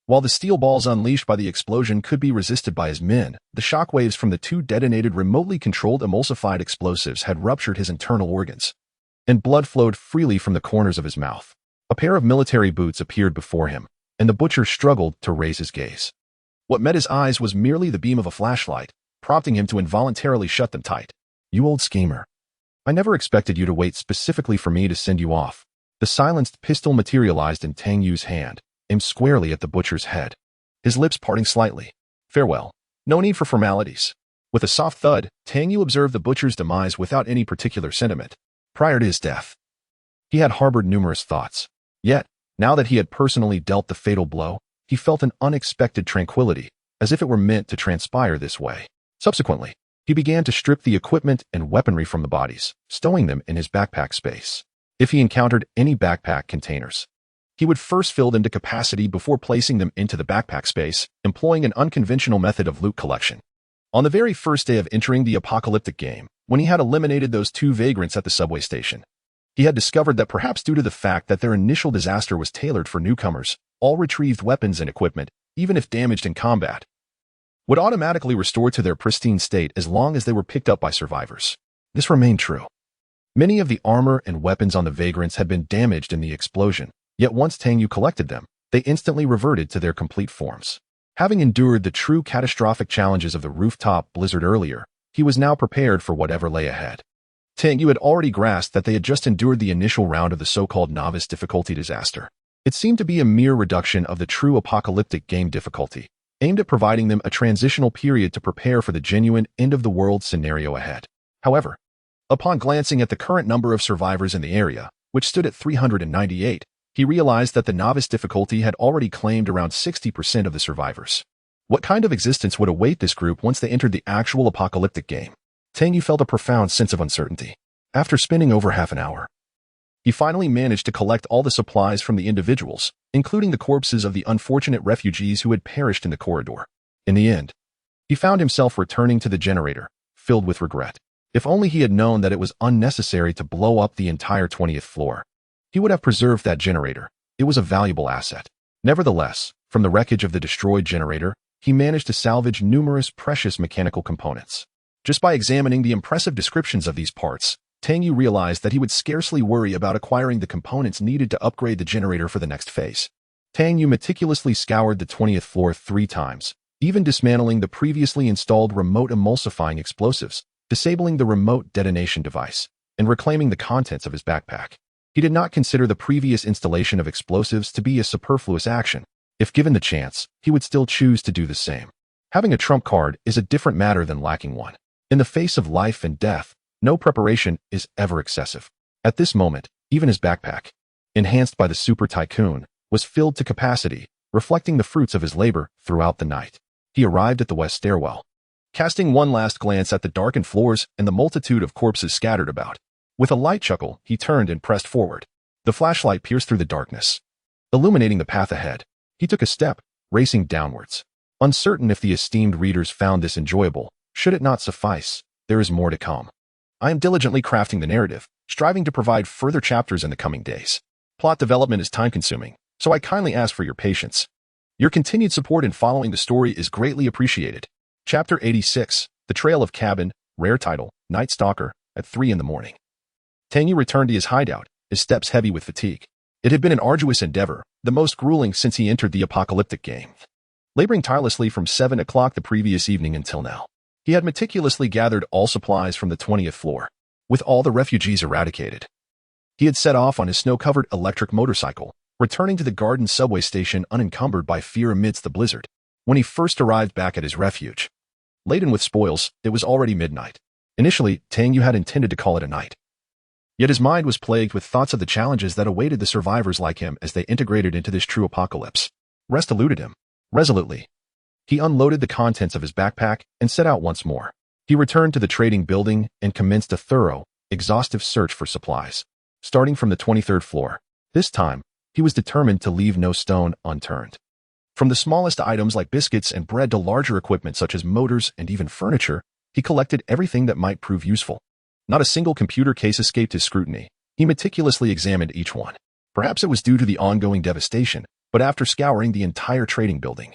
While the steel balls unleashed by the explosion could be resisted by his men, the shockwaves from the two detonated remotely controlled emulsified explosives had ruptured his internal organs, and blood flowed freely from the corners of his mouth. A pair of military boots appeared before him, and the butcher struggled to raise his gaze. What met his eyes was merely the beam of a flashlight, prompting him to involuntarily shut them tight. You old schemer. I never expected you to wait specifically for me to send you off. The silenced pistol materialized in Tang Yu's hand, aimed squarely at the butcher's head, his lips parting slightly. Farewell. No need for formalities. With a soft thud, Tang Yu observed the butcher's demise without any particular sentiment. Prior to his death, he had harbored numerous thoughts. Yet, now that he had personally dealt the fatal blow, he felt an unexpected tranquility, as if it were meant to transpire this way. Subsequently, he began to strip the equipment and weaponry from the bodies, stowing them in his backpack space. If he encountered any backpack containers, he would first fill them to capacity before placing them into the backpack space, employing an unconventional method of loot collection. On the very first day of entering the apocalyptic game, when he had eliminated those two vagrants at the subway station, he had discovered that perhaps due to the fact that their initial disaster was tailored for newcomers, all retrieved weapons and equipment, even if damaged in combat, would automatically restore to their pristine state as long as they were picked up by survivors. This remained true. Many of the armor and weapons on the vagrants had been damaged in the explosion, yet once Tang Yu collected them, they instantly reverted to their complete forms. Having endured the true catastrophic challenges of the rooftop blizzard earlier, he was now prepared for whatever lay ahead. Tang Yu had already grasped that they had just endured the initial round of the so-called novice difficulty disaster. It seemed to be a mere reduction of the true apocalyptic game difficulty, aimed at providing them a transitional period to prepare for the genuine end-of-the-world scenario ahead. However, upon glancing at the current number of survivors in the area, which stood at 398, he realized that the novice difficulty had already claimed around 60% of the survivors. What kind of existence would await this group once they entered the actual apocalyptic game? Tang Yu felt a profound sense of uncertainty. After spending over half an hour, he finally managed to collect all the supplies from the individuals, including the corpses of the unfortunate refugees who had perished in the corridor. In the end, he found himself returning to the generator, filled with regret. If only he had known that it was unnecessary to blow up the entire 20th floor, he would have preserved that generator. It was a valuable asset. Nevertheless, from the wreckage of the destroyed generator, he managed to salvage numerous precious mechanical components. Just by examining the impressive descriptions of these parts, Tang Yu realized that he would scarcely worry about acquiring the components needed to upgrade the generator for the next phase. Tang Yu meticulously scoured the 20th floor 3 times, even dismantling the previously installed remote emulsifying explosives, disabling the remote detonation device, and reclaiming the contents of his backpack. He did not consider the previous installation of explosives to be a superfluous action. If given the chance, he would still choose to do the same. Having a trump card is a different matter than lacking one. In the face of life and death, no preparation is ever excessive. At this moment, even his backpack, enhanced by the Super Tycoon, was filled to capacity, reflecting the fruits of his labor throughout the night. He arrived at the west stairwell, casting one last glance at the darkened floors and the multitude of corpses scattered about. With a light chuckle, he turned and pressed forward. The flashlight pierced through the darkness, illuminating the path ahead. He took a step, racing downwards. Uncertain if the esteemed readers found this enjoyable, should it not suffice, there is more to come. I am diligently crafting the narrative, striving to provide further chapters in the coming days. Plot development is time-consuming, so I kindly ask for your patience. Your continued support in following the story is greatly appreciated. Chapter 86, The Trail of Cabin, rare title, Night Stalker, at 3 in the morning. Tang Yu returned to his hideout, his steps heavy with fatigue. It had been an arduous endeavor, the most grueling since he entered the apocalyptic game. Laboring tirelessly from 7 o'clock the previous evening until now, he had meticulously gathered all supplies from the 20th floor, with all the refugees eradicated. He had set off on his snow-covered electric motorcycle, returning to the garden subway station unencumbered by fear amidst the blizzard. When he first arrived back at his refuge, laden with spoils, it was already midnight. Initially, Tang Yu had intended to call it a night. Yet his mind was plagued with thoughts of the challenges that awaited the survivors like him as they integrated into this true apocalypse. Rest eluded him. Resolutely, he unloaded the contents of his backpack and set out once more. He returned to the trading building and commenced a thorough, exhaustive search for supplies. Starting from the 23rd floor, this time, he was determined to leave no stone unturned. From the smallest items like biscuits and bread to larger equipment such as motors and even furniture, he collected everything that might prove useful. Not a single computer case escaped his scrutiny. He meticulously examined each one. Perhaps it was due to the ongoing devastation, but after scouring the entire trading building,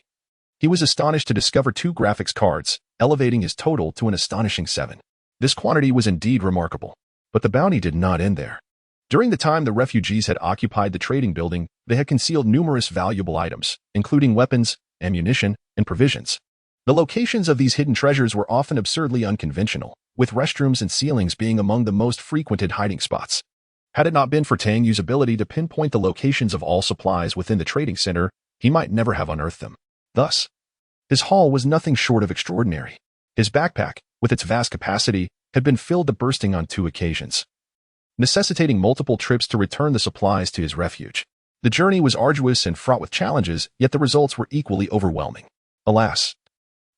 he was astonished to discover 2 graphics cards, elevating his total to an astonishing 7. This quantity was indeed remarkable, but the bounty did not end there. During the time the refugees had occupied the trading building, they had concealed numerous valuable items, including weapons, ammunition, and provisions. The locations of these hidden treasures were often absurdly unconventional, with restrooms and ceilings being among the most frequented hiding spots. Had it not been for Tang Yu's ability to pinpoint the locations of all supplies within the trading center, he might never have unearthed them. Thus, his haul was nothing short of extraordinary. His backpack, with its vast capacity, had been filled to bursting on 2 occasions, necessitating multiple trips to return the supplies to his refuge. The journey was arduous and fraught with challenges, yet the results were equally overwhelming. Alas,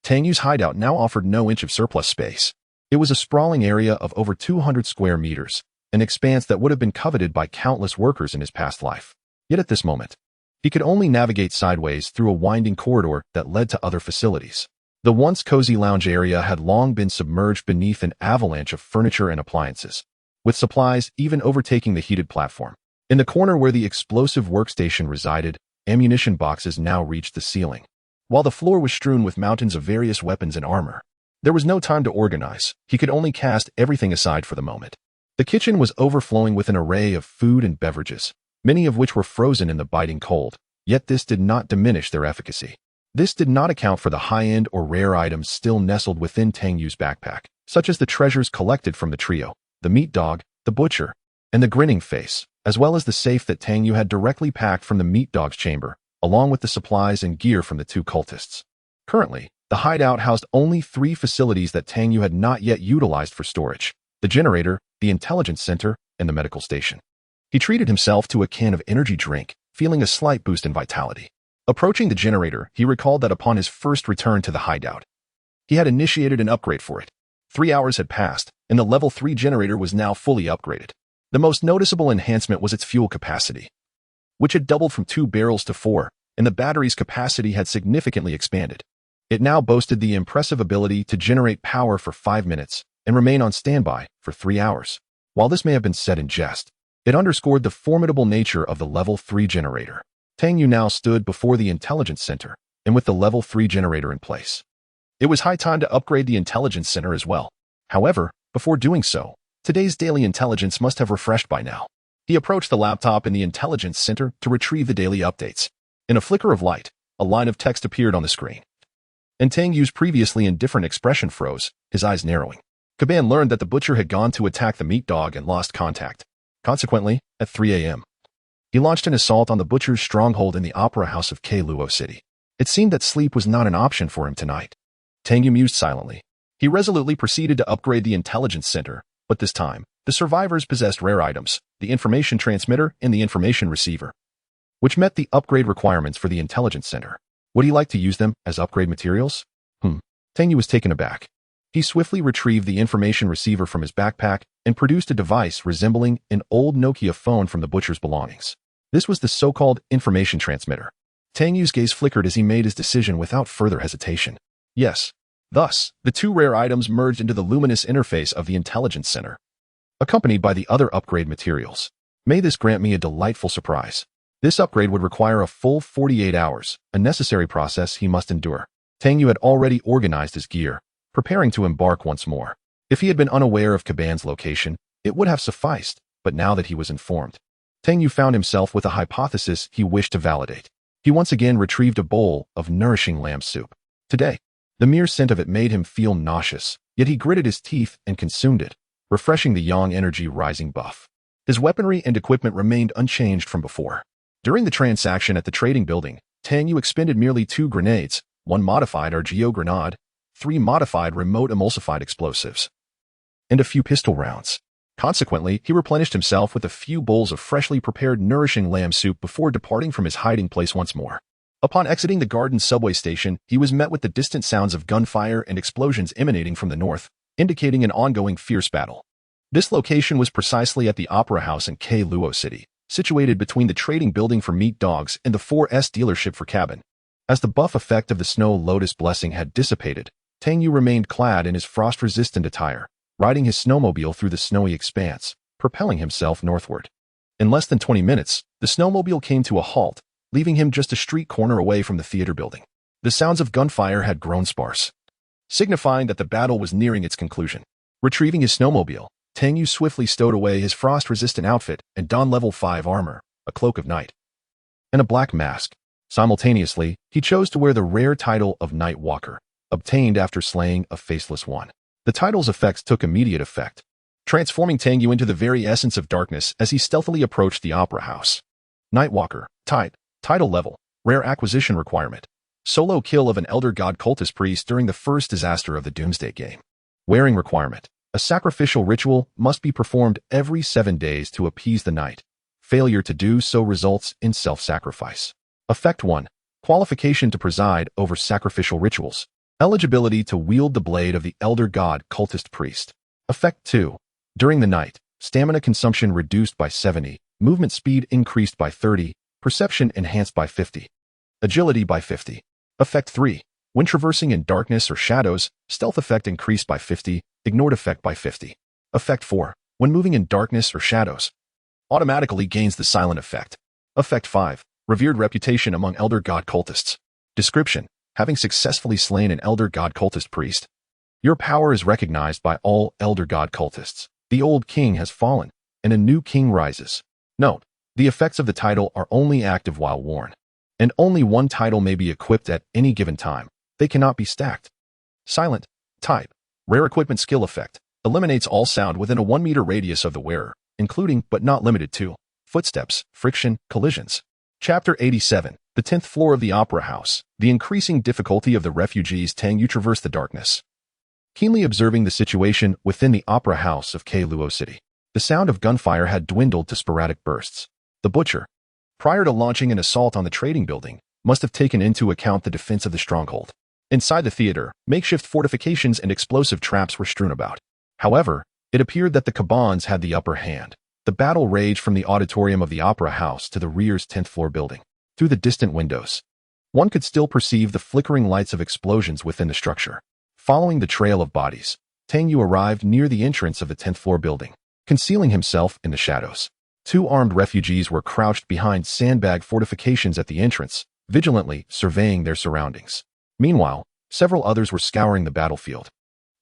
Tang Yu's hideout now offered no inch of surplus space. It was a sprawling area of over 200 square meters, an expanse that would have been coveted by countless workers in his past life. Yet at this moment, he could only navigate sideways through a winding corridor that led to other facilities. The once cozy lounge area had long been submerged beneath an avalanche of furniture and appliances, with supplies even overtaking the heated platform. In the corner where the explosive workstation resided, ammunition boxes now reached the ceiling, while the floor was strewn with mountains of various weapons and armor. There was no time to organize. He could only cast everything aside for the moment. The kitchen was overflowing with an array of food and beverages, many of which were frozen in the biting cold, yet this did not diminish their efficacy. This did not account for the high-end or rare items still nestled within Tang Yu's backpack, such as the treasures collected from the trio, the meat dog, the butcher, and the grinning face, as well as the safe that Tang Yu had directly packed from the meat dog's chamber, along with the supplies and gear from the 2 cultists. Currently, the hideout housed only 3 facilities that Tang Yu had not yet utilized for storage: the generator, the intelligence center, and the medical station. He treated himself to a can of energy drink, feeling a slight boost in vitality. Approaching the generator, he recalled that upon his first return to the hideout, he had initiated an upgrade for it. 3 hours had passed, and the level 3 generator was now fully upgraded. The most noticeable enhancement was its fuel capacity, which had doubled from 2 barrels to 4, and the battery's capacity had significantly expanded. It now boasted the impressive ability to generate power for 5 minutes and remain on standby for 3 hours. While this may have been said in jest, it underscored the formidable nature of the level 3 generator. Tang Yu now stood before the intelligence center, and with the level 3 generator in place, it was high time to upgrade the intelligence center as well. However, before doing so, today's daily intelligence must have refreshed by now. He approached the laptop in the intelligence center to retrieve the daily updates. In a flicker of light, a line of text appeared on the screen, and Tang Yu's previously indifferent expression froze, his eyes narrowing. Caban learned that the butcher had gone to attack the meat dog and lost contact. Consequently, at 3 a.m., he launched an assault on the butcher's stronghold in the opera house of Luo City. It seemed that sleep was not an option for him tonight. Tang Yu mused silently. He resolutely proceeded to upgrade the intelligence center, but this time, the survivors possessed rare items, the information transmitter and the information receiver, which met the upgrade requirements for the intelligence center. Would he like to use them as upgrade materials? Tang Yu was taken aback. He swiftly retrieved the information receiver from his backpack and produced a device resembling an old Nokia phone from the butcher's belongings. This was the so-called information transmitter. Tang Yu's gaze flickered as he made his decision without further hesitation. Yes. Thus, the 2 rare items merged into the luminous interface of the intelligence center, accompanied by the other upgrade materials. May this grant me a delightful surprise. This upgrade would require a full 48 hours, a necessary process he must endure. Tang Yu had already organized his gear, preparing to embark once more. If he had been unaware of Caban's location, it would have sufficed, but now that he was informed, Tang Yu found himself with a hypothesis he wished to validate. He once again retrieved a bowl of nourishing lamb soup. Today, the mere scent of it made him feel nauseous, yet he gritted his teeth and consumed it, refreshing the yang energy rising buff. His weaponry and equipment remained unchanged from before. During the transaction at the trading building, Tang Yu expended merely 2 grenades, 1 modified RGO grenade, 3 modified remote emulsified explosives, and a few pistol rounds. Consequently, he replenished himself with a few bowls of freshly prepared nourishing lamb soup before departing from his hiding place once more. Upon exiting the garden subway station, he was met with the distant sounds of gunfire and explosions emanating from the north, indicating an ongoing fierce battle. This location was precisely at the Opera House in Luo City, situated between the trading building for meat dogs and the 4S dealership for cabin. As the buff effect of the Snow Lotus blessing had dissipated, Tang Yu remained clad in his frost-resistant attire, riding his snowmobile through the snowy expanse, propelling himself northward. In less than 20 minutes, the snowmobile came to a halt, leaving him just a street corner away from the theater building. The sounds of gunfire had grown sparse, signifying that the battle was nearing its conclusion. Retrieving his snowmobile, Tang Yu swiftly stowed away his frost-resistant outfit and donned level 5 armor, a cloak of night, and a black mask. Simultaneously, he chose to wear the rare title of Night Walker, obtained after slaying a faceless one. The title's effects took immediate effect, transforming Tang Yu into the very essence of darkness as he stealthily approached the Opera House. Nightwalker, title level, rare acquisition requirement, solo kill of an Elder God cultist priest during the first disaster of the Doomsday game. Wearing requirement, a sacrificial ritual must be performed every 7 days to appease the night. Failure to do so results in self-sacrifice. Effect 1, qualification to preside over sacrificial rituals. Eligibility to wield the blade of the Elder God cultist priest. Effect 2. During the night, stamina consumption reduced by 70, movement speed increased by 30, perception enhanced by 50, agility by 50. Effect 3. When traversing in darkness or shadows, stealth effect increased by 50, ignored effect by 50. Effect 4. When moving in darkness or shadows, automatically gains the silent effect. Effect 5. Revered reputation among Elder God cultists. Description: having successfully slain an Elder God cultist priest, your power is recognized by all Elder God cultists. The old king has fallen, and a new king rises. Note: the effects of the title are only active while worn, and only one title may be equipped at any given time. They cannot be stacked. Silent type. Rare equipment skill effect. Eliminates all sound within a 1 meter radius of the wearer, including but not limited to footsteps, friction, collisions. Chapter 87. The 10th floor of the Opera House. The increasing difficulty of the refugees. Tang Yu traversed the darkness, keenly observing the situation within the Opera House of Luo City. The sound of gunfire had dwindled to sporadic bursts. The butcher, prior to launching an assault on the trading building, must have taken into account the defense of the stronghold. Inside the theater, makeshift fortifications and explosive traps were strewn about. However, it appeared that the Kabans had the upper hand. The battle raged from the auditorium of the Opera House to the rear's 10th floor building. Through the distant windows, one could still perceive the flickering lights of explosions within the structure. Following the trail of bodies, Tang Yu arrived near the entrance of the 10th floor building, concealing himself in the shadows. 2 armed refugees were crouched behind sandbag fortifications at the entrance, vigilantly surveying their surroundings. Meanwhile, several others were scouring the battlefield,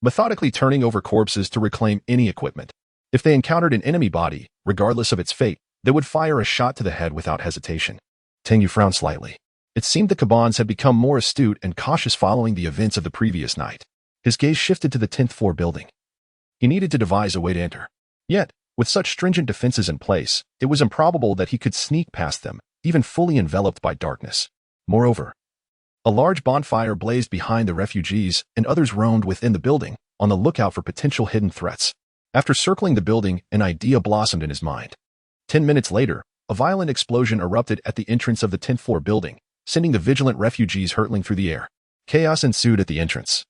methodically turning over corpses to reclaim any equipment. If they encountered an enemy body, regardless of its fate, they would fire a shot to the head without hesitation. Tang Yu frowned slightly. It seemed the Kabans had become more astute and cautious following the events of the previous night. His gaze shifted to the 10th floor building. He needed to devise a way to enter. Yet, with such stringent defenses in place, it was improbable that he could sneak past them, even fully enveloped by darkness. Moreover, a large bonfire blazed behind the refugees, and others roamed within the building, on the lookout for potential hidden threats. After circling the building, an idea blossomed in his mind. 10 minutes later, a violent explosion erupted at the entrance of the 10th floor building, sending the vigilant refugees hurtling through the air. Chaos ensued at the entrance,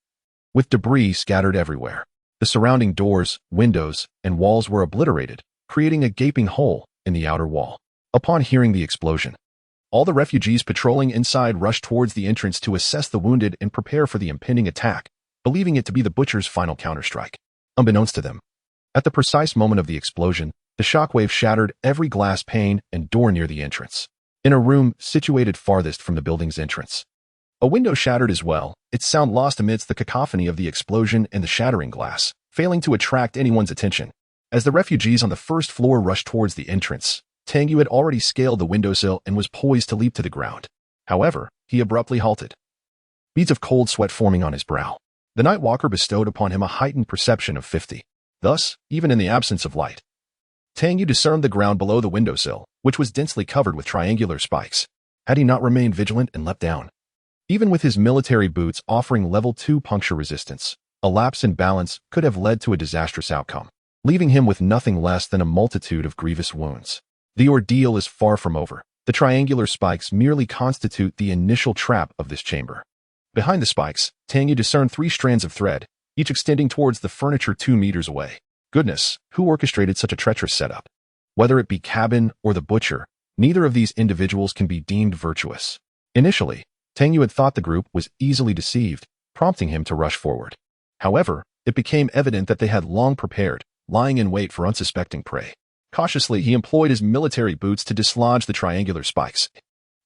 with debris scattered everywhere. The surrounding doors, windows, and walls were obliterated, creating a gaping hole in the outer wall. Upon hearing the explosion, all the refugees patrolling inside rushed towards the entrance to assess the wounded and prepare for the impending attack, believing it to be the butcher's final counterstrike. Unbeknownst to them, at the precise moment of the explosion, the shockwave shattered every glass pane and door near the entrance. In a room situated farthest from the building's entrance, a window shattered as well, its sound lost amidst the cacophony of the explosion and the shattering glass, failing to attract anyone's attention. As the refugees on the first floor rushed towards the entrance, Tang Yu had already scaled the windowsill and was poised to leap to the ground. However, he abruptly halted, beads of cold sweat forming on his brow. The Night Walker bestowed upon him a heightened perception of 50. Thus, even in the absence of light, Tang Yu discerned the ground below the windowsill, which was densely covered with triangular spikes. Had he not remained vigilant and leapt down, even with his military boots offering level 2 puncture resistance, a lapse in balance could have led to a disastrous outcome, leaving him with nothing less than a multitude of grievous wounds. The ordeal is far from over. The triangular spikes merely constitute the initial trap of this chamber. Behind the spikes, Tang Yu discerned 3 strands of thread, each extending towards the furniture 2 meters away. Goodness, who orchestrated such a treacherous setup? Whether it be Cabin or the butcher, neither of these individuals can be deemed virtuous. Initially, Tang Yu had thought the group was easily deceived, prompting him to rush forward. However, it became evident that they had long prepared, lying in wait for unsuspecting prey. Cautiously, he employed his military boots to dislodge the triangular spikes.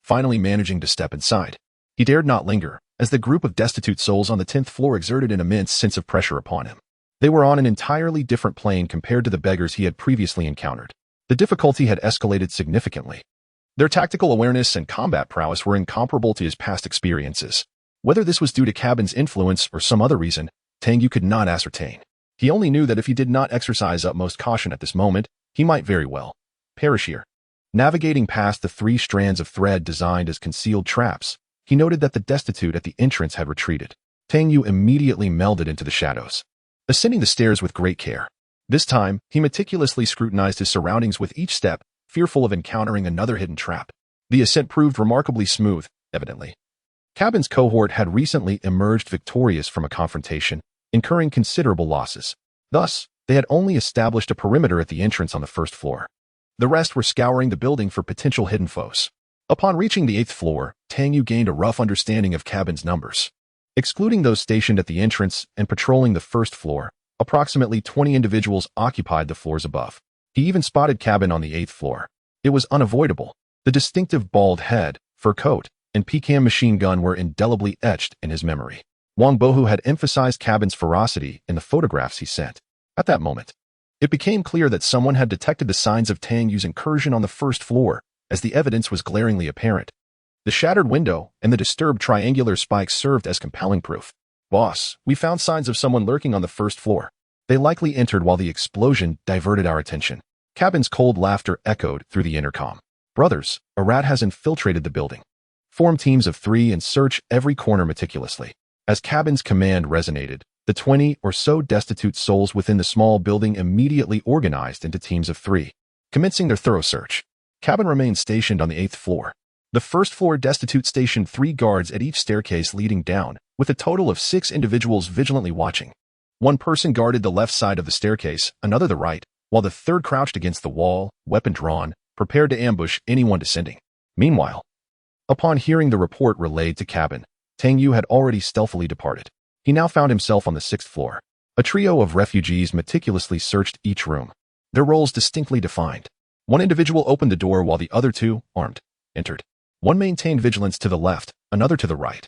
Finally managing to step inside, he dared not linger, as the group of destitute souls on the 10th floor exerted an immense sense of pressure upon him. They were on an entirely different plane compared to the beggars he had previously encountered. The difficulty had escalated significantly. Their tactical awareness and combat prowess were incomparable to his past experiences. Whether this was due to Cabin's influence or some other reason, Tang Yu could not ascertain. He only knew that if he did not exercise utmost caution at this moment, he might very well perish here. Navigating past the 3 strands of thread designed as concealed traps, he noted that the destitute at the entrance had retreated. Tang Yu immediately melded into the shadows, ascending the stairs with great care. This time, he meticulously scrutinized his surroundings with each step, fearful of encountering another hidden trap. The ascent proved remarkably smooth, evidently. Cabin's cohort had recently emerged victorious from a confrontation, incurring considerable losses. Thus, they had only established a perimeter at the entrance on the 1st floor. The rest were scouring the building for potential hidden foes. Upon reaching the 8th floor, Tang Yu gained a rough understanding of Cabin's numbers. Excluding those stationed at the entrance and patrolling the 1st floor, approximately 20 individuals occupied the floors above. He even spotted Cabin on the 8th floor. It was unavoidable. The distinctive bald head, fur coat, and P-cam machine gun were indelibly etched in his memory. Wang Bohu had emphasized Cabin's ferocity in the photographs he sent. At that moment, it became clear that someone had detected the signs of Tang Yu's incursion on the 1st floor, as the evidence was glaringly apparent. The shattered window and the disturbed triangular spikes served as compelling proof. "Boss, we found signs of someone lurking on the 1st floor. They likely entered while the explosion diverted our attention." Cabin's cold laughter echoed through the intercom. "Brothers, a rat has infiltrated the building. Form teams of 3 and search every corner meticulously." As Cabin's command resonated, the 20 or so destitute souls within the small building immediately organized into teams of 3, commencing their thorough search. Cabin remained stationed on the 8th floor. The 1st floor destitute stationed 3 guards at each staircase leading down, with a total of 6 individuals vigilantly watching. One person guarded the left side of the staircase, another the right, while the 3rd crouched against the wall, weapon drawn, prepared to ambush anyone descending. Meanwhile, upon hearing the report relayed to Cabin, Tang Yu had already stealthily departed. He now found himself on the 6th floor. A trio of refugees meticulously searched each room, their roles distinctly defined. One individual opened the door while the other 2, armed, entered. One maintained vigilance to the left, another to the right,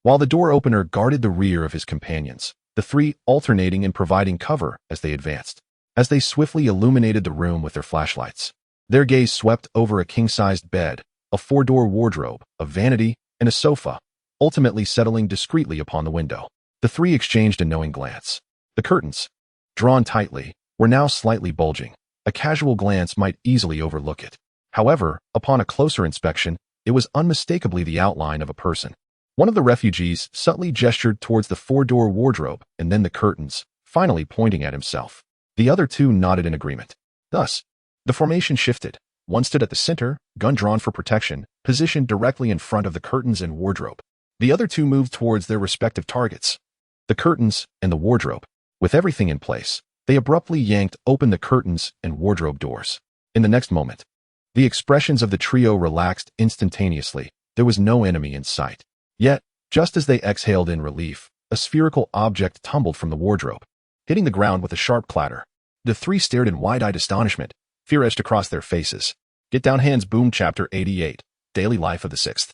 while the door opener guarded the rear of his companions, the 3 alternating in providing cover as they advanced. As they swiftly illuminated the room with their flashlights, their gaze swept over a king-sized bed, a 4-door wardrobe, a vanity, and a sofa, ultimately settling discreetly upon the window. The 3 exchanged a knowing glance. The curtains, drawn tightly, were now slightly bulging. A casual glance might easily overlook it. However, upon a closer inspection, it was unmistakably the outline of a person. One of the refugees subtly gestured towards the 4-door wardrobe and then the curtains, finally pointing at himself. The other 2 nodded in agreement. Thus, the formation shifted. One stood at the center, gun drawn for protection, positioned directly in front of the curtains and wardrobe. The other 2 moved towards their respective targets, the curtains and the wardrobe. With everything in place, they abruptly yanked open the curtains and wardrobe doors. In the next moment, the expressions of the trio relaxed instantaneously. There was no enemy in sight. Yet, just as they exhaled in relief, a spherical object tumbled from the wardrobe, hitting the ground with a sharp clatter. The 3 stared in wide-eyed astonishment, fear etched across their faces. Get Down Hands Boom Chapter 88, Daily Life of the 6th.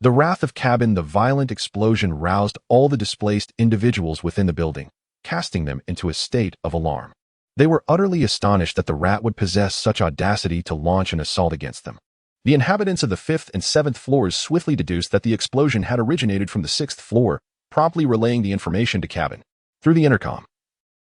The wrath of Cabin. The violent explosion roused all the displaced individuals within the building, casting them into a state of alarm. They were utterly astonished that the rat would possess such audacity to launch an assault against them. The inhabitants of the 5th and 7th floors swiftly deduced that the explosion had originated from the 6th floor, promptly relaying the information to Cabin. Through the intercom,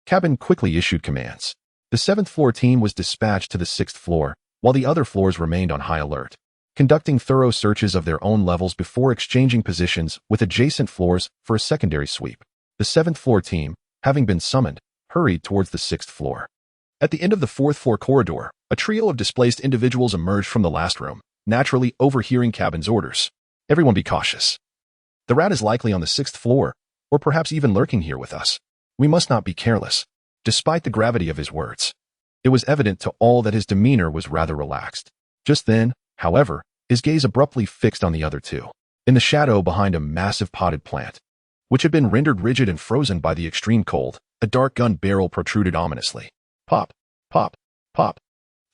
Cabin quickly issued commands. The 7th floor team was dispatched to the 6th floor, while the other floors remained on high alert, conducting thorough searches of their own levels before exchanging positions with adjacent floors for a secondary sweep. The 7th floor team, having been summoned, hurried towards the 6th floor. At the end of the 4th floor corridor, a trio of displaced individuals emerged from the last room, naturally overhearing Cabin's orders. Everyone be cautious. The rat is likely on the 6th floor, or perhaps even lurking here with us. We must not be careless. Despite the gravity of his words, it was evident to all that his demeanor was rather relaxed. Just then, however, his gaze abruptly fixed on the other two. In the shadow behind a massive potted plant, which had been rendered rigid and frozen by the extreme cold, a dark gun barrel protruded ominously. Pop, pop, pop.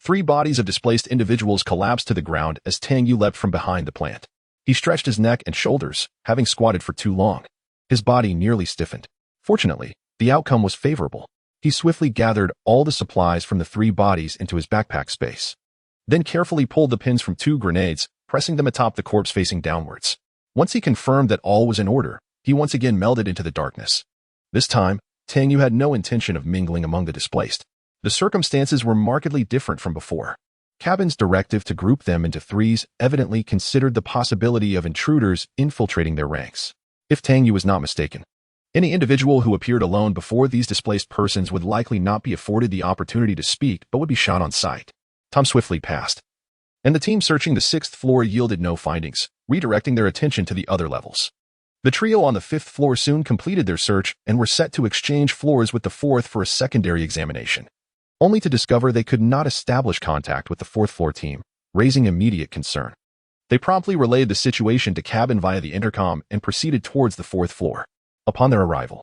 3 bodies of displaced individuals collapsed to the ground as Tang Yu leapt from behind the plant. He stretched his neck and shoulders, having squatted for too long. His body nearly stiffened. Fortunately, the outcome was favorable. He swiftly gathered all the supplies from the 3 bodies into his backpack space, then carefully pulled the pins from 2 grenades, pressing them atop the corpse facing downwards. Once he confirmed that all was in order, he once again melded into the darkness. This time, Tang Yu had no intention of mingling among the displaced. The circumstances were markedly different from before. Cabin's directive to group them into 3s evidently considered the possibility of intruders infiltrating their ranks. If Tang Yu was not mistaken, any individual who appeared alone before these displaced persons would likely not be afforded the opportunity to speak but would be shot on sight. Time swiftly passed, and the team searching the 6th floor yielded no findings, redirecting their attention to the other levels. The trio on the 5th floor soon completed their search and were set to exchange floors with the 4th for a secondary examination, only to discover they could not establish contact with the 4th floor team, raising immediate concern. They promptly relayed the situation to Cabin via the intercom and proceeded towards the 4th floor. Upon their arrival,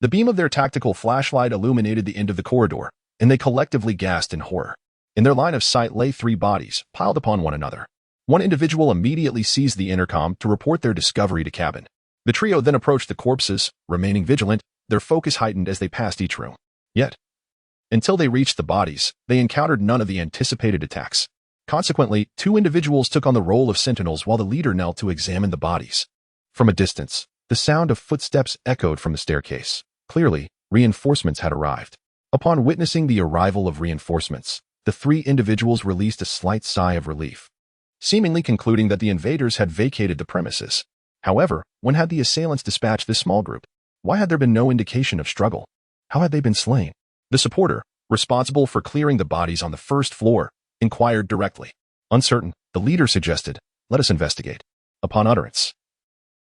the beam of their tactical flashlight illuminated the end of the corridor, and they collectively gasped in horror. In their line of sight lay 3 bodies, piled upon one another. One individual immediately seized the intercom to report their discovery to Cabin. The trio then approached the corpses, remaining vigilant, their focus heightened as they passed each room. Yet, until they reached the bodies, they encountered none of the anticipated attacks. Consequently, 2 individuals took on the role of sentinels while the leader knelt to examine the bodies. From a distance, the sound of footsteps echoed from the staircase. Clearly, reinforcements had arrived. Upon witnessing the arrival of reinforcements, the 3 individuals released a slight sigh of relief, seemingly concluding that the invaders had vacated the premises. However, when had the assailants dispatched this small group? Why had there been no indication of struggle? How had they been slain? The supporter, responsible for clearing the bodies on the 1st floor, inquired directly. Uncertain, the leader suggested, "Let us investigate." Upon utterance,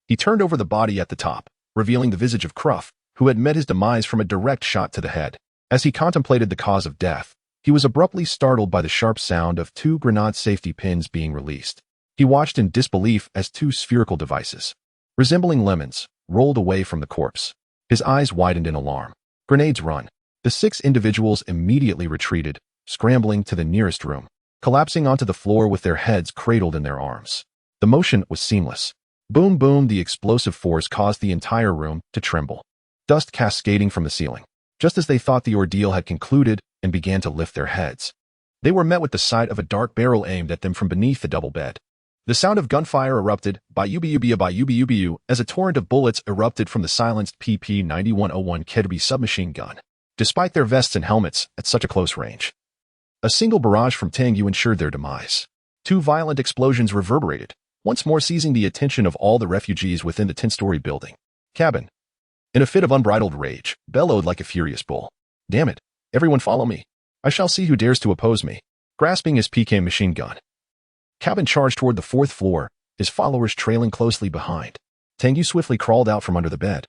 he turned over the body at the top, revealing the visage of Cruff, who had met his demise from a direct shot to the head. As he contemplated the cause of death, he was abruptly startled by the sharp sound of 2 grenade safety pins being released. He watched in disbelief as 2 spherical devices, resembling lemons, rolled away from the corpse. His eyes widened in alarm. Grenades run. The 6 individuals immediately retreated, scrambling to the nearest room, collapsing onto the floor with their heads cradled in their arms. The motion was seamless. Boom, boom, the explosive force caused the entire room to tremble, dust cascading from the ceiling. Just as they thought the ordeal had concluded and began to lift their heads, they were met with the sight of a dark barrel aimed at them from beneath the double bed. The sound of gunfire erupted by ubu as a torrent of bullets erupted from the silenced PP-9101 Kedrby submachine gun. Despite their vests and helmets at such a close range, a single barrage from Tang Yu ensured their demise. 2 violent explosions reverberated, once more seizing the attention of all the refugees within the 10-story building. Cabin, in a fit of unbridled rage, bellowed like a furious bull. "Damn it, everyone follow me. I shall see who dares to oppose me." Grasping his PK machine gun, Cabin charged toward the 4th floor, his followers trailing closely behind. Tang Yu swiftly crawled out from under the bed,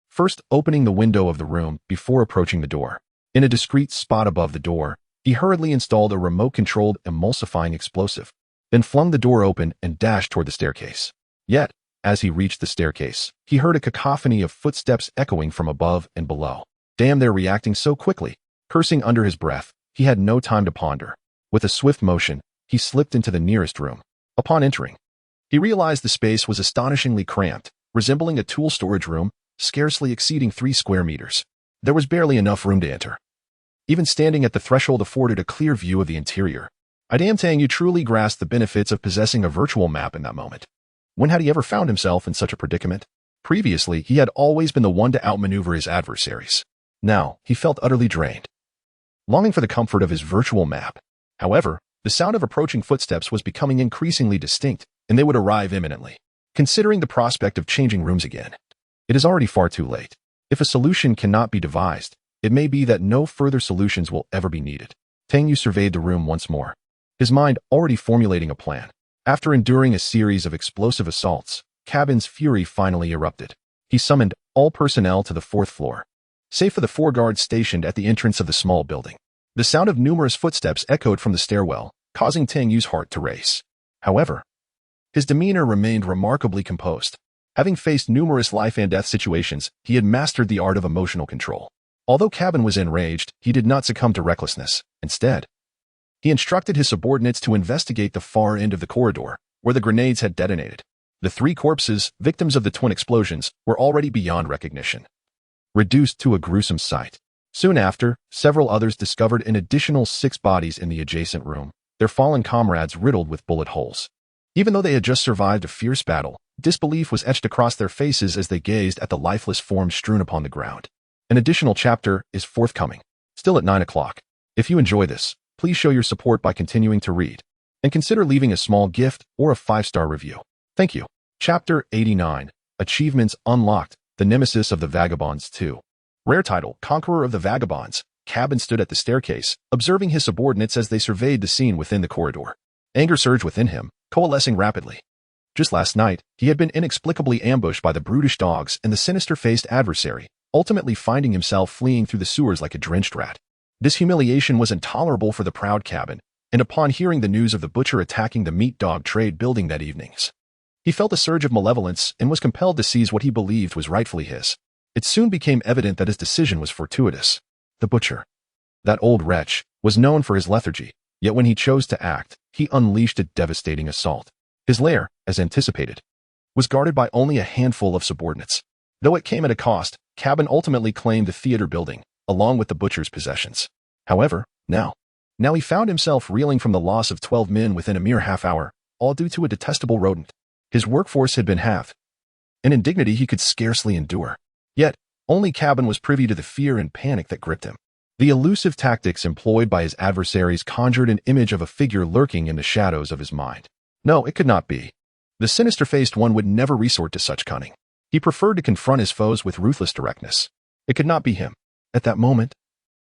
first opening the window of the room before approaching the door. In a discreet spot above the door, he hurriedly installed a remote-controlled emulsifying explosive, then flung the door open and dashed toward the staircase. Yet, as he reached the staircase, he heard a cacophony of footsteps echoing from above and below. Damn, they're reacting so quickly. Cursing under his breath, he had no time to ponder. With a swift motion, he slipped into the nearest room. Upon entering, he realized the space was astonishingly cramped, resembling a tool storage room, scarcely exceeding 3 square meters. There was barely enough room to enter. Even standing at the threshold afforded a clear view of the interior. Tang Yu truly grasped the benefits of possessing a virtual map in that moment. When had he ever found himself in such a predicament? Previously, he had always been the one to outmaneuver his adversaries. Now, he felt utterly drained, longing for the comfort of his virtual map. However, the sound of approaching footsteps was becoming increasingly distinct, and they would arrive imminently. Considering the prospect of changing rooms again, it is already far too late. If a solution cannot be devised, it may be that no further solutions will ever be needed. Tang Yu surveyed the room once more, his mind already formulating a plan. After enduring a series of explosive assaults, Cabin's fury finally erupted. He summoned all personnel to the 4th floor, save for the 4 guards stationed at the entrance of the small building. The sound of numerous footsteps echoed from the stairwell, causing Tang Yu's heart to race. However, his demeanor remained remarkably composed. Having faced numerous life and death situations, he had mastered the art of emotional control. Although Cabin was enraged, he did not succumb to recklessness. Instead, he instructed his subordinates to investigate the far end of the corridor, where the grenades had detonated. The 3 corpses, victims of the twin explosions, were already beyond recognition, reduced to a gruesome sight. Soon after, several others discovered an additional 6 bodies in the adjacent room, their fallen comrades riddled with bullet holes. Even though they had just survived a fierce battle, disbelief was etched across their faces as they gazed at the lifeless forms strewn upon the ground. An additional chapter is forthcoming, still at 9 o'clock. If you enjoy this, please show your support by continuing to read, and consider leaving a small gift or a 5-star review. Thank you. Chapter 89, Achievements Unlocked, The Nemesis of the Vagabonds 2. Rare title, Conqueror of the Vagabonds. Cabin stood at the staircase, observing his subordinates as they surveyed the scene within the corridor. Anger surged within him, coalescing rapidly. Just last night, he had been inexplicably ambushed by the brutish dogs and the sinister-faced adversary, ultimately finding himself fleeing through the sewers like a drenched rat. This humiliation was intolerable for the proud Cabin, and upon hearing the news of the butcher attacking the meat dog trade building that evening, he felt a surge of malevolence and was compelled to seize what he believed was rightfully his. It soon became evident that his decision was fortuitous. The butcher, that old wretch, was known for his lethargy, yet when he chose to act, he unleashed a devastating assault. His lair, as anticipated, was guarded by only a handful of subordinates. Though it came at a cost, Cabin ultimately claimed the theater building, along with the butcher's possessions. However, now he found himself reeling from the loss of 12 men within a mere half hour, all due to a detestable rodent. His workforce had been halved, an indignity he could scarcely endure. Yet, only Cabin was privy to the fear and panic that gripped him. The elusive tactics employed by his adversaries conjured an image of a figure lurking in the shadows of his mind. No, it could not be. The sinister-faced one would never resort to such cunning. He preferred to confront his foes with ruthless directness. It could not be him. At that moment,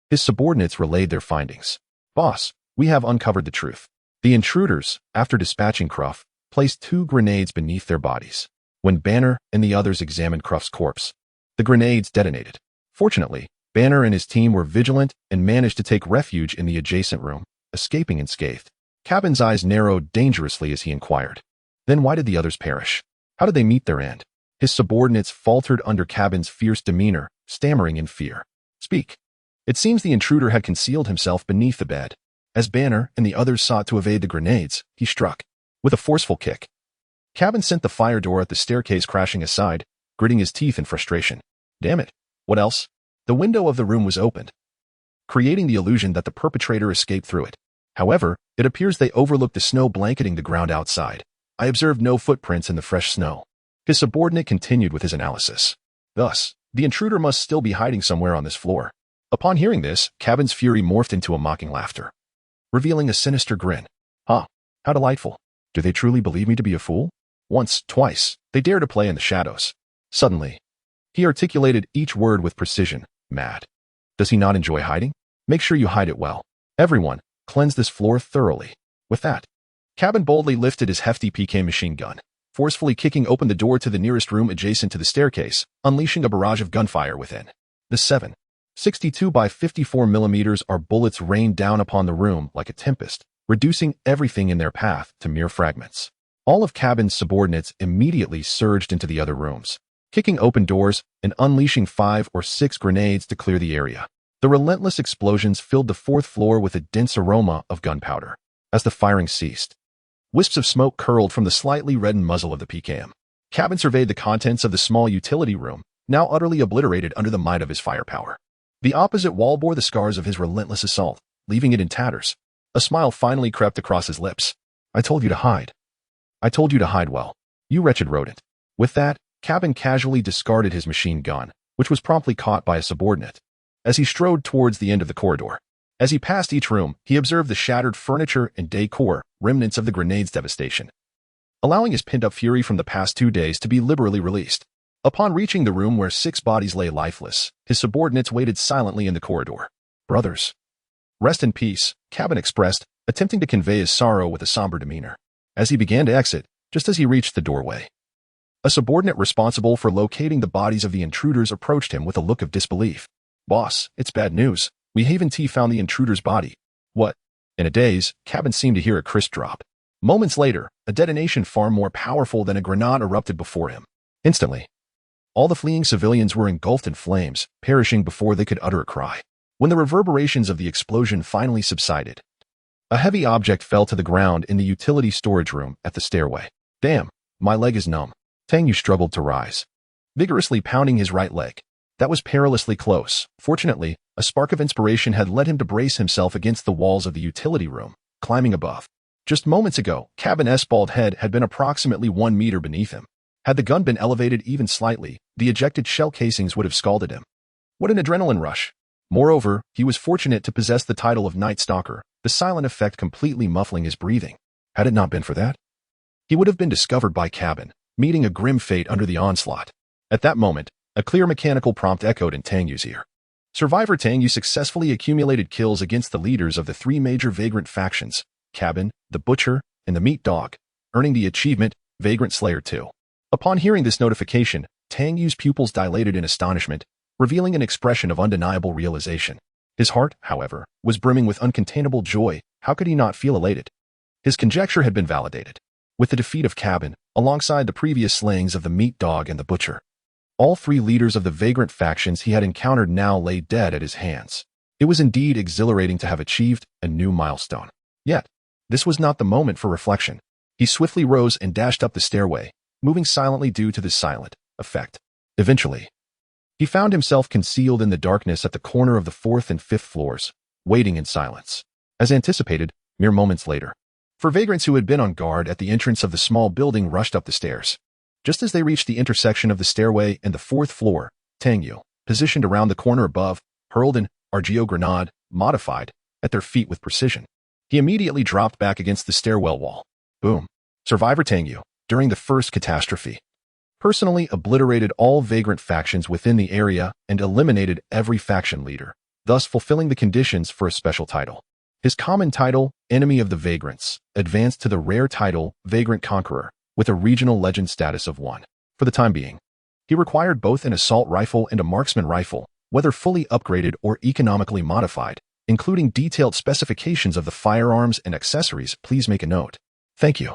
his subordinates relayed their findings. Boss, we have uncovered the truth. The intruders, after dispatching Cruff, placed 2 grenades beneath their bodies. When Banner and the others examined Cruff's corpse, the grenades detonated. Fortunately, Banner and his team were vigilant and managed to take refuge in the adjacent room, escaping unscathed. Cabin's eyes narrowed dangerously as he inquired. Then why did the others perish? How did they meet their end? His subordinates faltered under Cabin's fierce demeanor, stammering in fear. Speak. It seems the intruder had concealed himself beneath the bed. As Banner and the others sought to evade the grenades, he struck. With a forceful kick, Cabin sent the fire door at the staircase crashing aside, gritting his teeth in frustration. Damn it. What else? The window of the room was opened, creating the illusion that the perpetrator escaped through it. However, it appears they overlooked the snow blanketing the ground outside. I observed no footprints in the fresh snow. His subordinate continued with his analysis. Thus, the intruder must still be hiding somewhere on this floor. Upon hearing this, Cabin's fury morphed into a mocking laughter, revealing a sinister grin. How delightful. Do they truly believe me to be a fool? Once, twice, they dare to play in the shadows. Suddenly, he articulated each word with precision. Mad. Does he not enjoy hiding? Make sure you hide it well. Everyone, cleanse this floor thoroughly. With that, Cabin boldly lifted his hefty PK machine gun, forcefully kicking open the door to the nearest room adjacent to the staircase, unleashing a barrage of gunfire within. The 7.62 by 54 millimeters bullets rained down upon the room like a tempest, reducing everything in their path to mere fragments. All of Cabin's subordinates immediately surged into the other rooms, kicking open doors and unleashing 5 or 6 grenades to clear the area. The relentless explosions filled the 4th floor with a dense aroma of gunpowder. As the firing ceased, wisps of smoke curled from the slightly reddened muzzle of the PKM. Cabin surveyed the contents of the small utility room, now utterly obliterated under the might of his firepower. The opposite wall bore the scars of his relentless assault, leaving it in tatters. A smile finally crept across his lips. I told you to hide. I told you to hide well. You wretched rodent. With that, Cabin casually discarded his machine gun, which was promptly caught by a subordinate. As he strode towards the end of the corridor. As he passed each room, he observed the shattered furniture and decor, remnants of the grenade's devastation, allowing his pent-up fury from the past 2 days to be liberally released. Upon reaching the room where 6 bodies lay lifeless, his subordinates waited silently in the corridor. Brothers. Rest in peace, Cabin expressed, attempting to convey his sorrow with a somber demeanor. As he began to exit, just as he reached the doorway, a subordinate responsible for locating the bodies of the intruders approached him with a look of disbelief. Boss, it's bad news. We haven't found the intruder's body. What? In a daze, Cabin seemed to hear a crisp drop. Moments later, a detonation far more powerful than a grenade erupted before him. Instantly, all the fleeing civilians were engulfed in flames, perishing before they could utter a cry. When the reverberations of the explosion finally subsided, a heavy object fell to the ground in the utility storage room at the stairway. Damn, my leg is numb. Tang Yu struggled to rise, vigorously pounding his right leg. That was perilously close. Fortunately, a spark of inspiration had led him to brace himself against the walls of the utility room, climbing above. Just moments ago, Cabin's bald head had been approximately 1 meter beneath him. Had the gun been elevated even slightly, the ejected shell casings would have scalded him. What an adrenaline rush! Moreover, he was fortunate to possess the title of Night Stalker, the silent effect completely muffling his breathing. Had it not been for that, he would have been discovered by Cabin, meeting a grim fate under the onslaught. At that moment, a clear mechanical prompt echoed in Tang Yu's ear. Survivor Tang Yu successfully accumulated kills against the leaders of the 3 major vagrant factions, Cabin, the Butcher, and the Meat Dog, earning the achievement, Vagrant Slayer 2. Upon hearing this notification, Tang Yu's pupils dilated in astonishment, revealing an expression of undeniable realization. His heart, however, was brimming with uncontainable joy. How could he not feel elated? His conjecture had been validated. With the defeat of Cabin, alongside the previous slayings of the Meat Dog and the Butcher, all 3 leaders of the vagrant factions he had encountered now lay dead at his hands. It was indeed exhilarating to have achieved a new milestone. Yet, this was not the moment for reflection. He swiftly rose and dashed up the stairway, moving silently due to the silent effect. Eventually, he found himself concealed in the darkness at the corner of the 4th and 5th floors, waiting in silence. As anticipated, mere moments later, 4 vagrants who had been on guard at the entrance of the small building rushed up the stairs. Just as they reached the intersection of the stairway and the 4th floor, Tang Yu, positioned around the corner above, hurled an Argeo grenade, modified, at their feet with precision. He immediately dropped back against the stairwell wall. Boom. Survivor Tang Yu, during the first catastrophe, personally obliterated all vagrant factions within the area and eliminated every faction leader, thus fulfilling the conditions for a special title. His common title, Enemy of the Vagrants, advanced to the rare title, Vagrant Conqueror, with a regional legend status of 1. For the time being, he required both an assault rifle and a marksman rifle, whether fully upgraded or economically modified, including detailed specifications of the firearms and accessories. Please make a note. Thank you.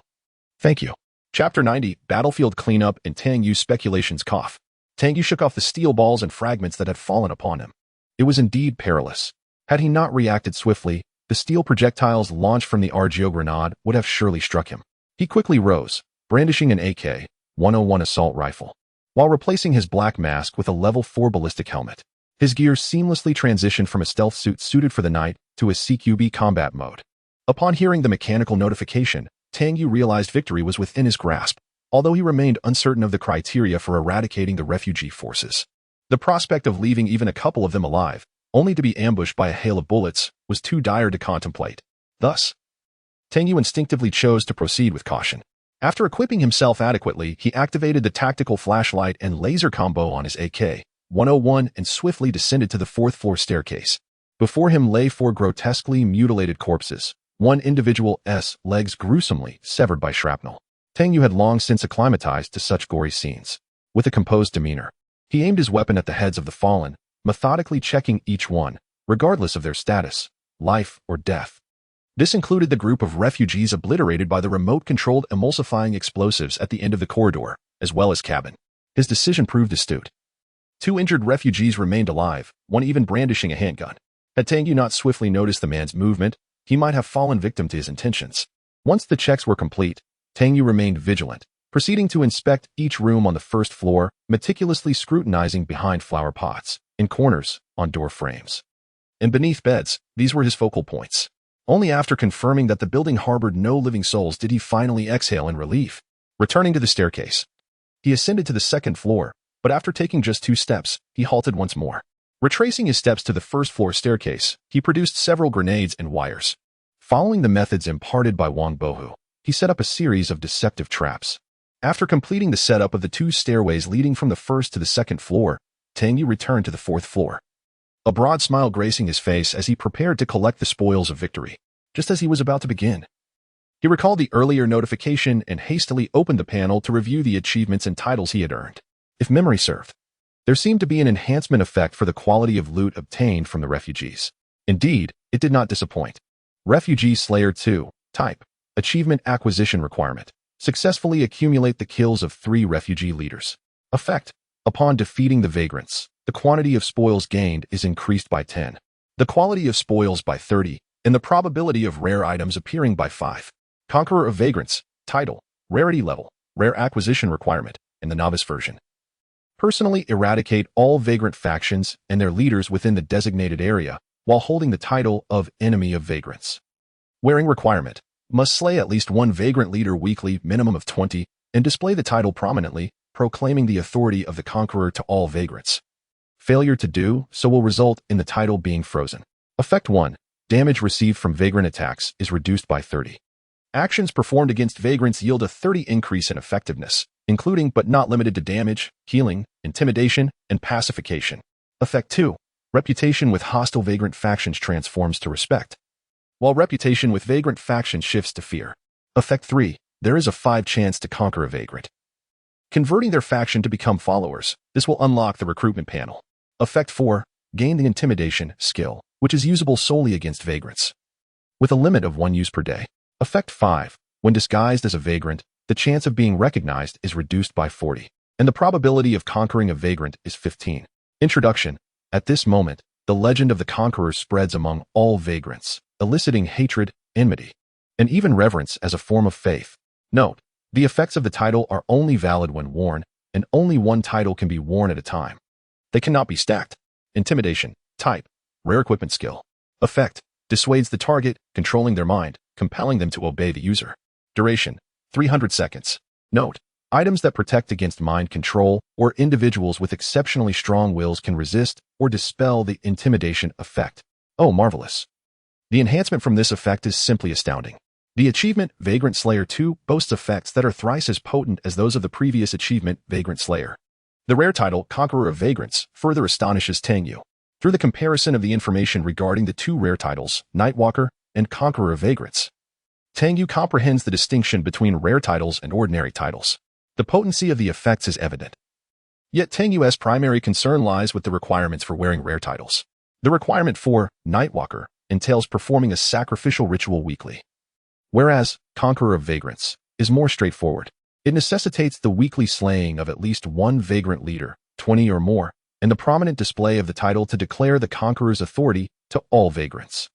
Thank you. Chapter 90, Battlefield Cleanup and Tang Yu Speculations. Cough. Tang Yu shook off the steel balls and fragments that had fallen upon him. It was indeed perilous. Had he not reacted swiftly, the steel projectiles launched from the Argeo grenade would have surely struck him. He quickly rose, brandishing an AK-101 assault rifle, while replacing his black mask with a level 4 ballistic helmet. His gear seamlessly transitioned from a stealth suit suited for the night to a CQB combat mode. Upon hearing the mechanical notification, Tang Yu realized victory was within his grasp, although he remained uncertain of the criteria for eradicating the refugee forces. The prospect of leaving even a couple of them alive, only to be ambushed by a hail of bullets, was too dire to contemplate. Thus, Tang Yu instinctively chose to proceed with caution. After equipping himself adequately, he activated the tactical flashlight and laser combo on his AK-101 and swiftly descended to the 4th floor staircase. Before him lay 4 grotesquely mutilated corpses, one individual's legs gruesomely severed by shrapnel. Tang Yu had long since acclimatized to such gory scenes. With a composed demeanor, he aimed his weapon at the heads of the fallen, methodically checking each one, regardless of their status, life or death. This included the group of refugees obliterated by the remote-controlled emulsifying explosives at the end of the corridor, as well as Cabin. His decision proved astute. 2 injured refugees remained alive, one even brandishing a handgun. Had Tang Yu not swiftly noticed the man's movement, he might have fallen victim to his intentions. Once the checks were complete, Tang Yu remained vigilant, proceeding to inspect each room on the 1st floor, meticulously scrutinizing behind flower pots, in corners, on door frames, and beneath beds. These were his focal points. Only after confirming that the building harbored no living souls did he finally exhale in relief. Returning to the staircase, he ascended to the second floor, but after taking just 2 steps, he halted once more. Retracing his steps to the first floor staircase, he produced several grenades and wires. Following the methods imparted by Wang Bohu, he set up a series of deceptive traps. After completing the setup of the 2 stairways leading from the first to the second floor, Tang Yu returned to the 4th floor. A broad smile gracing his face as he prepared to collect the spoils of victory. Just as he was about to begin, he recalled the earlier notification and hastily opened the panel to review the achievements and titles he had earned. If memory served, there seemed to be an enhancement effect for the quality of loot obtained from the refugees. Indeed, it did not disappoint. Refugee Slayer 2, type, achievement acquisition requirement. Successfully accumulate the kills of 3 refugee leaders. Effect, upon defeating the vagrants, the quantity of spoils gained is increased by 10, the quality of spoils by 30, and the probability of rare items appearing by 5. Conqueror of Vagrants, title, rarity level, rare acquisition requirement, in the novice version. Personally eradicate all vagrant factions and their leaders within the designated area while holding the title of Enemy of Vagrants. Wearing requirement, must slay at least 1 vagrant leader weekly, minimum of 20, and display the title prominently, proclaiming the authority of the conqueror to all vagrants. Failure to do so will result in the title being frozen. Effect 1. Damage received from vagrant attacks is reduced by 30. Actions performed against vagrants yield a 30 increase in effectiveness, including but not limited to damage, healing, intimidation, and pacification. Effect 2. Reputation with hostile vagrant factions transforms to respect, while reputation with vagrant factions shifts to fear. Effect 3. There is a 5 chance to conquer a vagrant, converting their faction to become followers. This will unlock the recruitment panel. Effect 4. Gain the intimidation skill, which is usable solely against vagrants, with a limit of 1 use per day. Effect 5. When disguised as a vagrant, the chance of being recognized is reduced by 40, and the probability of conquering a vagrant is 15. Introduction. At this moment, the legend of the conqueror spreads among all vagrants, eliciting hatred, enmity, and even reverence as a form of faith. Note, the effects of the title are only valid when worn, and only 1 title can be worn at a time. They cannot be stacked. Intimidation, type, rare equipment skill. Effect, dissuades the target, controlling their mind, compelling them to obey the user. Duration, 300 seconds. Note, items that protect against mind control or individuals with exceptionally strong wills can resist or dispel the intimidation effect. Oh, marvelous. The enhancement from this effect is simply astounding. The achievement, Vagrant Slayer 2, boasts effects that are thrice as potent as those of the previous achievement, Vagrant Slayer. The rare title, Conqueror of Vagrants, further astonishes Tang Yu. Through the comparison of the information regarding the 2 rare titles, Nightwalker and Conqueror of Vagrants, Tang Yu comprehends the distinction between rare titles and ordinary titles. The potency of the effects is evident. Yet Tang Yu's primary concern lies with the requirements for wearing rare titles. The requirement for Nightwalker entails performing a sacrificial ritual weekly, whereas Conqueror of Vagrants is more straightforward. It necessitates the weekly slaying of at least 1 vagrant leader, 20 or more, and the prominent display of the title to declare the conqueror's authority to all vagrants.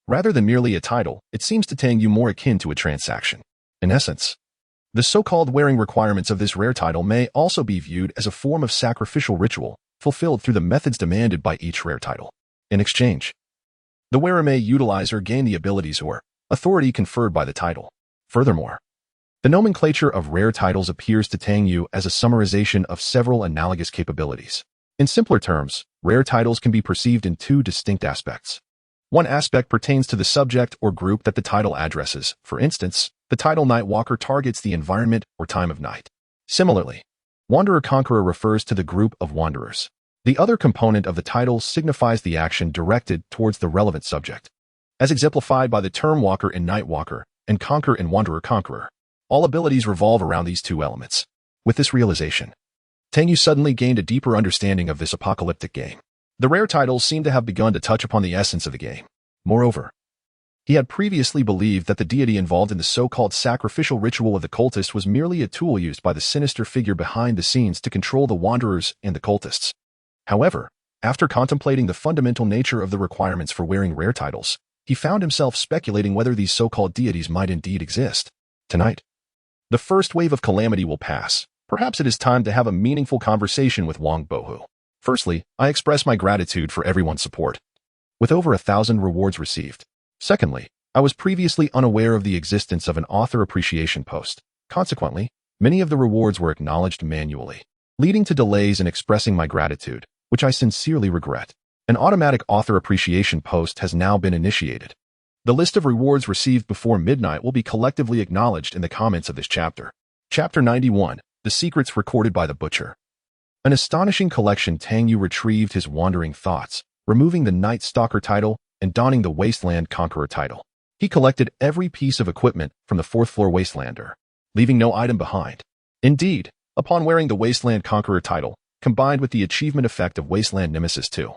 Rather than merely a title, it seems to Tang Yu more akin to a transaction. In essence, the so-called wearing requirements of this rare title may also be viewed as a form of sacrificial ritual, fulfilled through the methods demanded by each rare title. In exchange, the wearer may utilize or gain the abilities or authority conferred by the title. Furthermore, the nomenclature of rare titles appears to Tang Yu as a summarization of several analogous capabilities. In simpler terms, rare titles can be perceived in 2 distinct aspects. One aspect pertains to the subject or group that the title addresses. For instance, the title Nightwalker targets the environment or time of night. Similarly, Wanderer-Conqueror refers to the group of wanderers. The other component of the title signifies the action directed towards the relevant subject, as exemplified by the term Walker in Nightwalker and Conquer in Wanderer-Conqueror. All abilities revolve around these 2 elements. With this realization, Tang Yu suddenly gained a deeper understanding of this apocalyptic game. The rare titles seem to have begun to touch upon the essence of the game. Moreover, he had previously believed that the deity involved in the so-called sacrificial ritual of the cultist was merely a tool used by the sinister figure behind the scenes to control the wanderers and the cultists. However, after contemplating the fundamental nature of the requirements for wearing rare titles, he found himself speculating whether these so-called deities might indeed exist. Tonight, the first wave of calamity will pass. Perhaps it is time to have a meaningful conversation with Wang Bohu. Firstly, I express my gratitude for everyone's support, with over 1,000 rewards received. Secondly, I was previously unaware of the existence of an author appreciation post. Consequently, many of the rewards were acknowledged manually, leading to delays in expressing my gratitude, which I sincerely regret. An automatic author appreciation post has now been initiated. The list of rewards received before midnight will be collectively acknowledged in the comments of this chapter. Chapter 91, The Secrets Recorded by the Butcher. An astonishing collection. Tang Yu retrieved his wandering thoughts, removing the Night Stalker title and donning the Wasteland Conqueror title. He collected every piece of equipment from the fourth-floor Wastelander, leaving no item behind. Indeed, upon wearing the Wasteland Conqueror title, combined with the achievement effect of Wasteland Nemesis 2,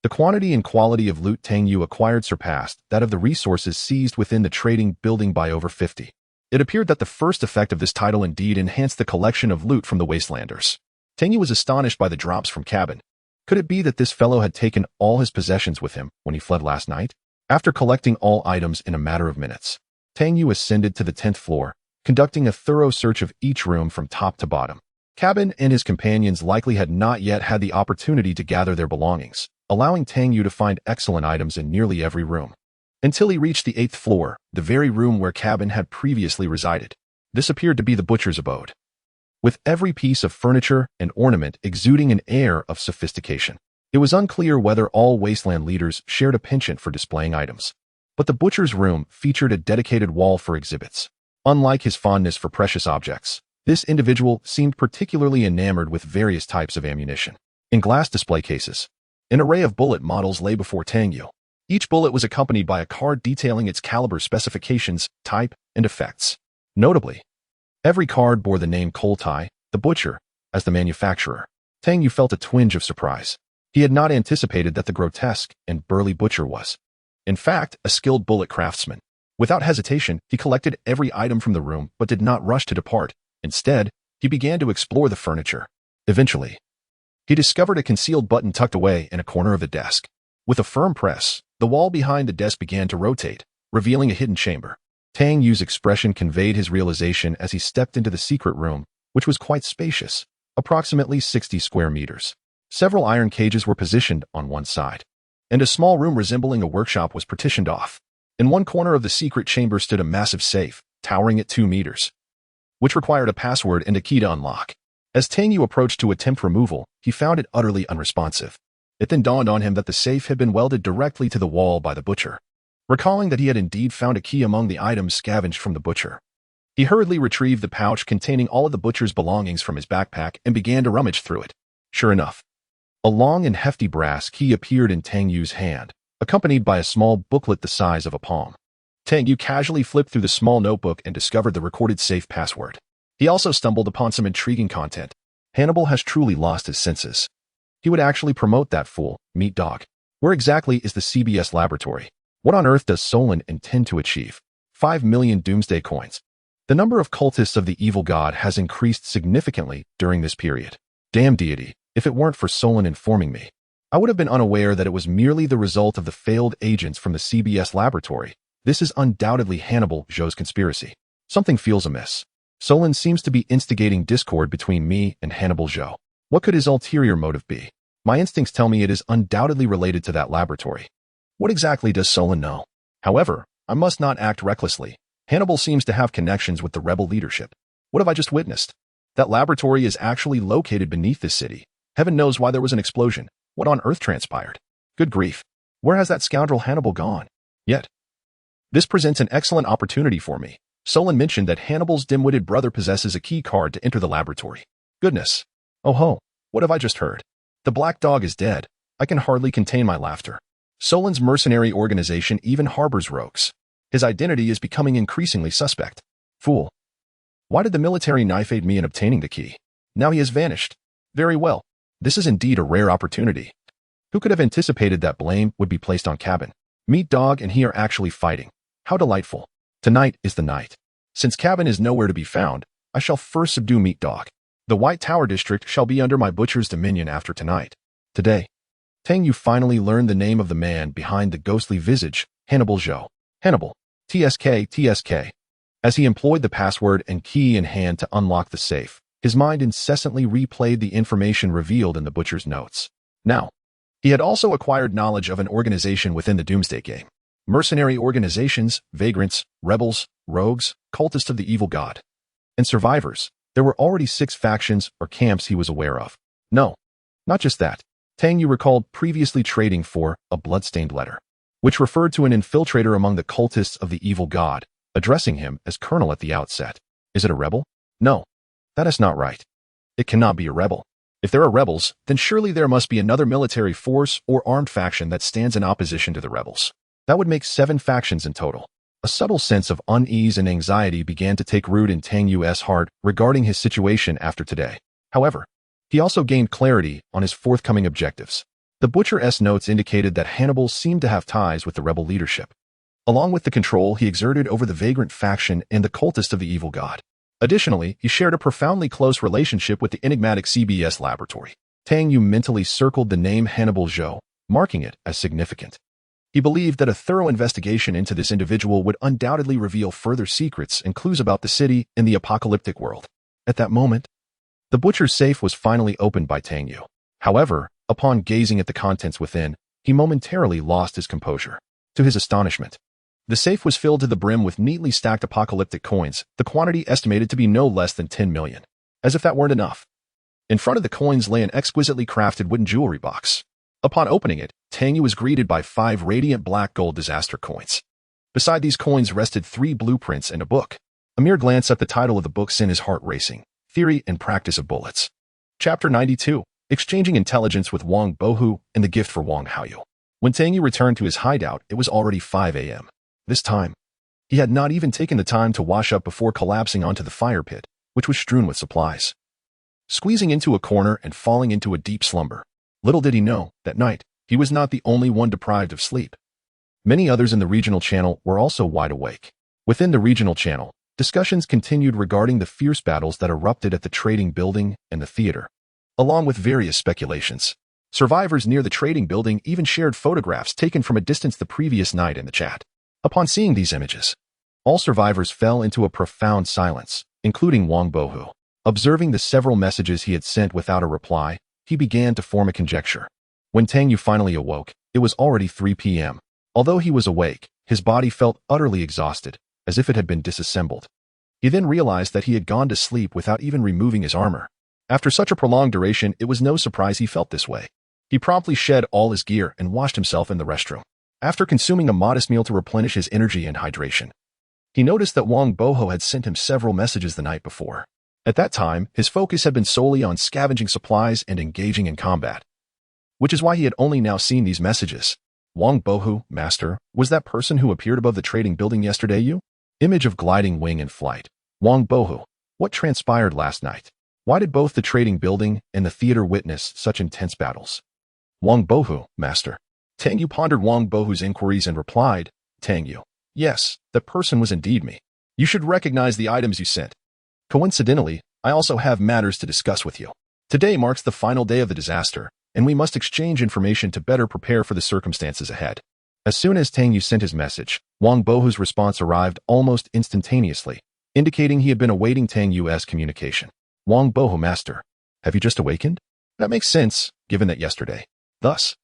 the quantity and quality of loot Tang Yu acquired surpassed that of the resources seized within the trading building by over 50. It appeared that the first effect of this title indeed enhanced the collection of loot from the Wastelanders. Tang Yu was astonished by the drops from cabin. Could it be that this fellow had taken all his possessions with him when he fled last night? After collecting all items in a matter of minutes, Tang Yu ascended to the 10th floor, conducting a thorough search of each room from top to bottom. Cabin and his companions likely had not yet had the opportunity to gather their belongings, allowing Tang Yu to find excellent items in nearly every room. Until he reached the 8th floor, the very room where Cabin had previously resided. This appeared to be the butcher's abode, with every piece of furniture and ornament exuding an air of sophistication. It was unclear whether all Wasteland leaders shared a penchant for displaying items, but the butcher's room featured a dedicated wall for exhibits. Unlike his fondness for precious objects, this individual seemed particularly enamored with various types of ammunition. In glass display cases, an array of bullet models lay before Tang Yu. Each bullet was accompanied by a card detailing its caliber specifications, type, and effects. Notably, every card bore the name Koltai, the butcher, as the manufacturer. Tang Yu felt a twinge of surprise. He had not anticipated that the grotesque and burly butcher was, in fact, a skilled bullet craftsman. Without hesitation, he collected every item from the room but did not rush to depart. Instead, he began to explore the furniture. Eventually, he discovered a concealed button tucked away in a corner of the desk. With a firm press, the wall behind the desk began to rotate, revealing a hidden chamber. Tang Yu's expression conveyed his realization as he stepped into the secret room, which was quite spacious, approximately 60 square meters. Several iron cages were positioned on one side, and a small room resembling a workshop was partitioned off. In one corner of the secret chamber stood a massive safe, towering at 2 meters, which required a password and a key to unlock. As Tang Yu approached to attempt removal, he found it utterly unresponsive. It then dawned on him that the safe had been welded directly to the wall by the butcher. Recalling that he had indeed found a key among the items scavenged from the butcher, he hurriedly retrieved the pouch containing all of the butcher's belongings from his backpack and began to rummage through it. Sure enough, a long and hefty brass key appeared in Tang Yu's hand, accompanied by a small booklet the size of a palm. Tang Yu casually flipped through the small notebook and discovered the recorded safe password. He also stumbled upon some intriguing content. Hannibal has truly lost his senses. He would actually promote that fool, Meat Dog. Where exactly is the CBS laboratory? What on earth does Solon intend to achieve? 5 million doomsday coins. The number of cultists of the evil god has increased significantly during this period. Damn deity, if it weren't for Solon informing me, I would have been unaware that it was merely the result of the failed agents from the CBS laboratory. This is undoubtedly Hannibal Zhou's conspiracy. Something feels amiss. Solon seems to be instigating discord between me and Hannibal Zhou. What could his ulterior motive be? My instincts tell me it is undoubtedly related to that laboratory. What exactly does Solon know? However, I must not act recklessly. Hannibal seems to have connections with the rebel leadership. What have I just witnessed? That laboratory is actually located beneath this city. Heaven knows why there was an explosion. What on earth transpired? Good grief. Where has that scoundrel Hannibal gone? Yet, this presents an excellent opportunity for me. Solon mentioned that Hannibal's dim-witted brother possesses a key card to enter the laboratory. Goodness. Oh ho, what have I just heard? The Black Dog is dead. I can hardly contain my laughter. Solon's mercenary organization even harbors rogues. His identity is becoming increasingly suspect. Fool. Why did the military knife aid me in obtaining the key? Now he has vanished. Very well. This is indeed a rare opportunity. Who could have anticipated that blame would be placed on Cabin? Meat Dog and he are actually fighting. How delightful. Tonight is the night. Since Cabin is nowhere to be found, I shall first subdue Meat Dog. The White Tower district shall be under my butcher's dominion after tonight. Today, Tang Yu finally learned the name of the man behind the ghostly visage, Hannibal Zhou. Hannibal. TSK. As he employed the password and key in hand to unlock the safe, his mind incessantly replayed the information revealed in the butcher's notes. Now, he had also acquired knowledge of an organization within the Doomsday game. Mercenary organizations, vagrants, rebels, rogues, cultists of the evil god, and survivors. There were already 6 factions or camps he was aware of. No, not just that. Tang Yu recalled previously trading for a bloodstained letter, which referred to an infiltrator among the cultists of the evil god, addressing him as Colonel at the outset. Is it a rebel? No, that is not right. It cannot be a rebel. If there are rebels, then surely there must be another military force or armed faction that stands in opposition to the rebels. That would make 7 factions in total. A subtle sense of unease and anxiety began to take root in Tang Yu's heart regarding his situation after today. However, he also gained clarity on his forthcoming objectives. The Butcher's notes indicated that Hannibal seemed to have ties with the rebel leadership, along with the control he exerted over the vagrant faction and the cultist of the evil god. Additionally, he shared a profoundly close relationship with the enigmatic CBS laboratory. Tang Yu mentally circled the name Hannibal Zhou, marking it as significant. He believed that a thorough investigation into this individual would undoubtedly reveal further secrets and clues about the city and the apocalyptic world. At that moment, the butcher's safe was finally opened by Tang Yu. However, upon gazing at the contents within, he momentarily lost his composure. To his astonishment, the safe was filled to the brim with neatly stacked apocalyptic coins, the quantity estimated to be no less than 10 million. As if that weren't enough, in front of the coins lay an exquisitely crafted wooden jewelry box. Upon opening it, Tang Yu was greeted by 5 radiant black gold disaster coins. Beside these coins rested 3 blueprints and a book. A mere glance at the title of the book sent his heart racing. Theory and Practice of Bullets. Chapter 92. Exchanging Intelligence with Wang Bohu and the Gift for Wang Haoyu. When Tang Yu returned to his hideout, it was already 5 a.m. This time, he had not even taken the time to wash up before collapsing onto the fire pit, which was strewn with supplies. Squeezing into a corner and falling into a deep slumber. Little did he know, that night, he was not the only one deprived of sleep. Many others in the regional channel were also wide awake. Within the regional channel, discussions continued regarding the fierce battles that erupted at the trading building and the theater, along with various speculations. Survivors near the trading building even shared photographs taken from a distance the previous night in the chat. Upon seeing these images, all survivors fell into a profound silence, including Wang Bohu. Observing the several messages he had sent without a reply, he began to form a conjecture. When Tang Yu finally awoke, it was already 3 p.m. Although he was awake, his body felt utterly exhausted, as if it had been disassembled. He then realized that he had gone to sleep without even removing his armor. After such a prolonged duration, it was no surprise he felt this way. He promptly shed all his gear and washed himself in the restroom. After consuming a modest meal to replenish his energy and hydration, he noticed that Wang Bohu had sent him several messages the night before. At that time, his focus had been solely on scavenging supplies and engaging in combat, which is why he had only now seen these messages. Wang Bohu, Master, was that person who appeared above the trading building yesterday you? Image of gliding wing in flight. Wang Bohu, what transpired last night? Why did both the trading building and the theater witness such intense battles? Wang Bohu, Master. Tang Yu pondered Wang Bohu's inquiries and replied, Tang Yu, yes, that person was indeed me. You should recognize the items you sent. Coincidentally, I also have matters to discuss with you. Today marks the final day of the disaster, and we must exchange information to better prepare for the circumstances ahead. As soon as Tang Yu sent his message, Wang Bohu's response arrived almost instantaneously, indicating he had been awaiting Tang Yu's communication. Wang Bohu, Master, have you just awakened? That makes sense, given that yesterday. Thus,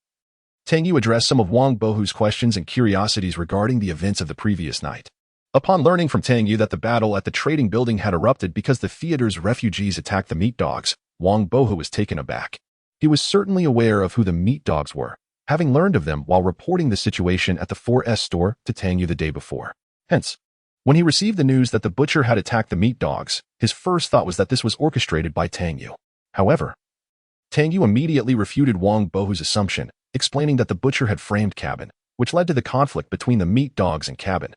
Tang Yu addressed some of Wang Bohu's questions and curiosities regarding the events of the previous night. Upon learning from Tang Yu that the battle at the trading building had erupted because the theater's refugees attacked the meat dogs, Wang Bohu was taken aback. He was certainly aware of who the meat dogs were, having learned of them while reporting the situation at the 4S store to Tang Yu the day before. Hence, when he received the news that the butcher had attacked the meat dogs, his first thought was that this was orchestrated by Tang Yu. However, Tang Yu immediately refuted Wang Bohu's assumption, explaining that the butcher had framed Cabin, which led to the conflict between the meat dogs and Cabin,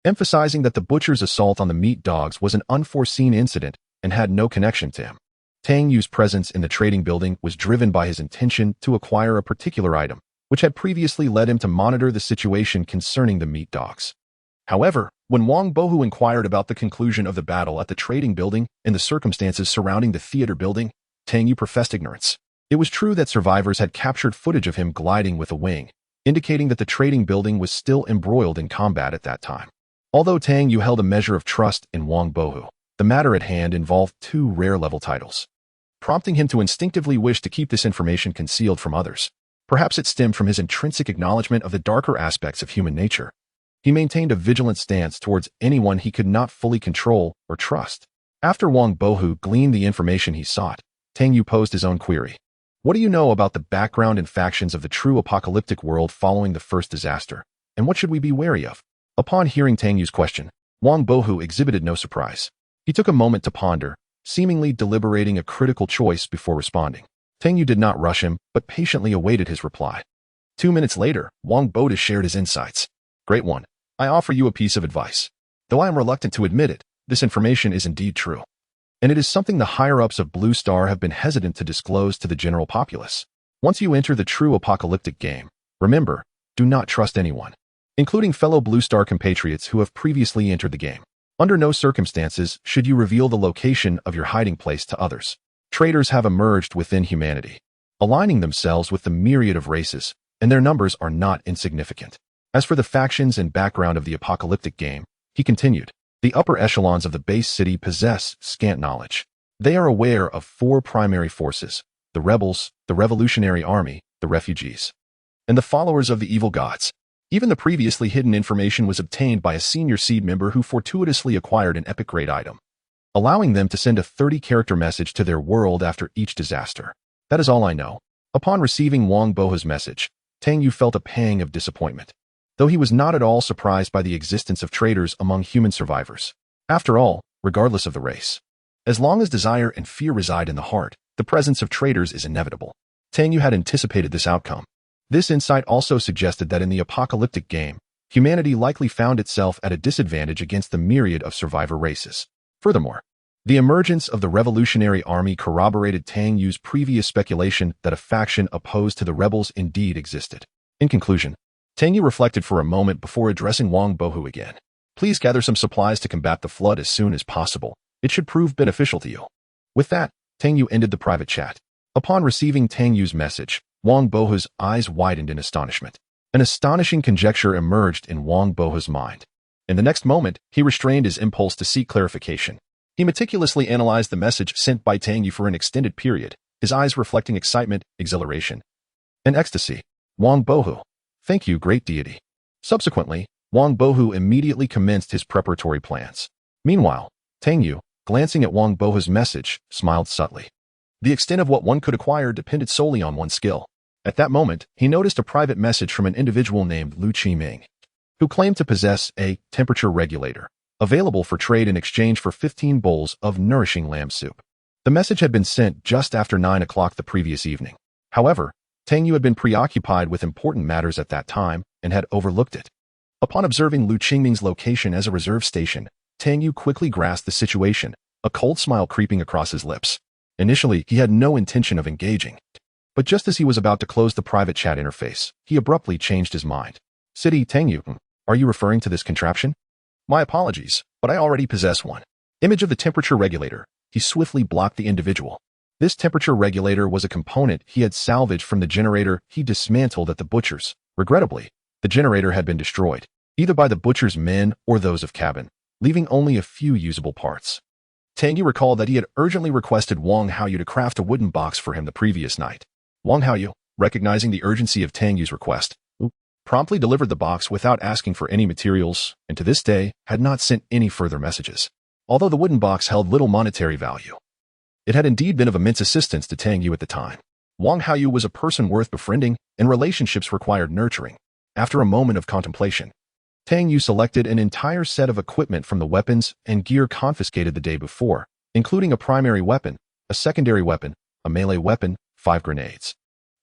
emphasizing that the butcher's assault on the meat dogs was an unforeseen incident and had no connection to him. Tang Yu's presence in the trading building was driven by his intention to acquire a particular item, which had previously led him to monitor the situation concerning the meat dogs. However, when Wang Bohu inquired about the conclusion of the battle at the trading building and the circumstances surrounding the theater building, Tang Yu professed ignorance. It was true that survivors had captured footage of him gliding with a wing, indicating that the trading building was still embroiled in combat at that time. Although Tang Yu held a measure of trust in Wang Bohu, the matter at hand involved 2 rare level titles. prompting him to instinctively wish to keep this information concealed from others. Perhaps it stemmed from his intrinsic acknowledgement of the darker aspects of human nature. He maintained a vigilant stance towards anyone he could not fully control or trust. After Wang Bohu gleaned the information he sought, Tang Yu posed his own query. What do you know about the background and factions of the true apocalyptic world following the first disaster, and what should we be wary of? Upon hearing Tang Yu's question, Wang Bohu exhibited no surprise. He took a moment to ponder, seemingly deliberating a critical choice before responding. Tang Yu did not rush him, but patiently awaited his reply. 2 minutes later, Wang Bohu shared his insights. Great one. I offer you a piece of advice. Though I am reluctant to admit it, this information is indeed true. And it is something the higher-ups of Blue Star have been hesitant to disclose to the general populace. Once you enter the true apocalyptic game, remember, do not trust anyone, including fellow Blue Star compatriots who have previously entered the game. Under no circumstances should you reveal the location of your hiding place to others. Traitors have emerged within humanity, aligning themselves with the myriad of races, and their numbers are not insignificant. As for the factions and background of the apocalyptic game, he continued, the upper echelons of the base city possess scant knowledge. They are aware of 4 primary forces: the rebels, the revolutionary army, the refugees, and the followers of the evil gods. Even the previously hidden information was obtained by a senior seed member who fortuitously acquired an epic grade item, allowing them to send a 30-character message to their world after each disaster. That is all I know. Upon receiving Wang Bohu's message, Tang Yu felt a pang of disappointment, though he was not at all surprised by the existence of traitors among human survivors. After all, regardless of the race, as long as desire and fear reside in the heart, the presence of traitors is inevitable. Tang Yu had anticipated this outcome. This insight also suggested that in the apocalyptic game, humanity likely found itself at a disadvantage against the myriad of survivor races. Furthermore, the emergence of the Revolutionary Army corroborated Tang Yu's previous speculation that a faction opposed to the rebels indeed existed. In conclusion, Tang Yu reflected for a moment before addressing Wang Bohu again. Please gather some supplies to combat the flood as soon as possible. It should prove beneficial to you. With that, Tang Yu ended the private chat. Upon receiving Tang Yu's message, Wang Bohu's eyes widened in astonishment. An astonishing conjecture emerged in Wang Bohu's mind. In the next moment, he restrained his impulse to seek clarification. He meticulously analyzed the message sent by Tang Yu for an extended period, his eyes reflecting excitement, exhilaration, and ecstasy. Wang Bohu. Thank you, great deity. Subsequently, Wang Bohu immediately commenced his preparatory plans. Meanwhile, Tang Yu, glancing at Wang Bohu's message, smiled subtly. The extent of what one could acquire depended solely on one's skill. At that moment, he noticed a private message from an individual named Lu Qiming, who claimed to possess a temperature regulator, available for trade in exchange for 15 bowls of nourishing lamb soup. The message had been sent just after 9 o'clock the previous evening. However, Tang Yu had been preoccupied with important matters at that time and had overlooked it. Upon observing Lu Qingming's location as a reserve station, Tang Yu quickly grasped the situation, a cold smile creeping across his lips. Initially, he had no intention of engaging, but just as he was about to close the private chat interface, he abruptly changed his mind. City Tang Yu, are you referring to this contraption? My apologies, but I already possess one. Image of the temperature regulator. He swiftly blocked the individual. This temperature regulator was a component he had salvaged from the generator he dismantled at the butcher's. Regrettably, the generator had been destroyed, either by the butcher's men or those of cabin, leaving only a few usable parts. Tang Yu recalled that he had urgently requested Wang Haoyu to craft a wooden box for him the previous night. Wang Haoyu, recognizing the urgency of Tang Yu's request, promptly delivered the box without asking for any materials, and to this day had not sent any further messages. Although the wooden box held little monetary value, it had indeed been of immense assistance to Tang Yu at the time. Wang Haoyu was a person worth befriending, and relationships required nurturing. After a moment of contemplation, Tang Yu selected an entire set of equipment from the weapons and gear confiscated the day before, including a primary weapon, a secondary weapon, a melee weapon, 5 grenades,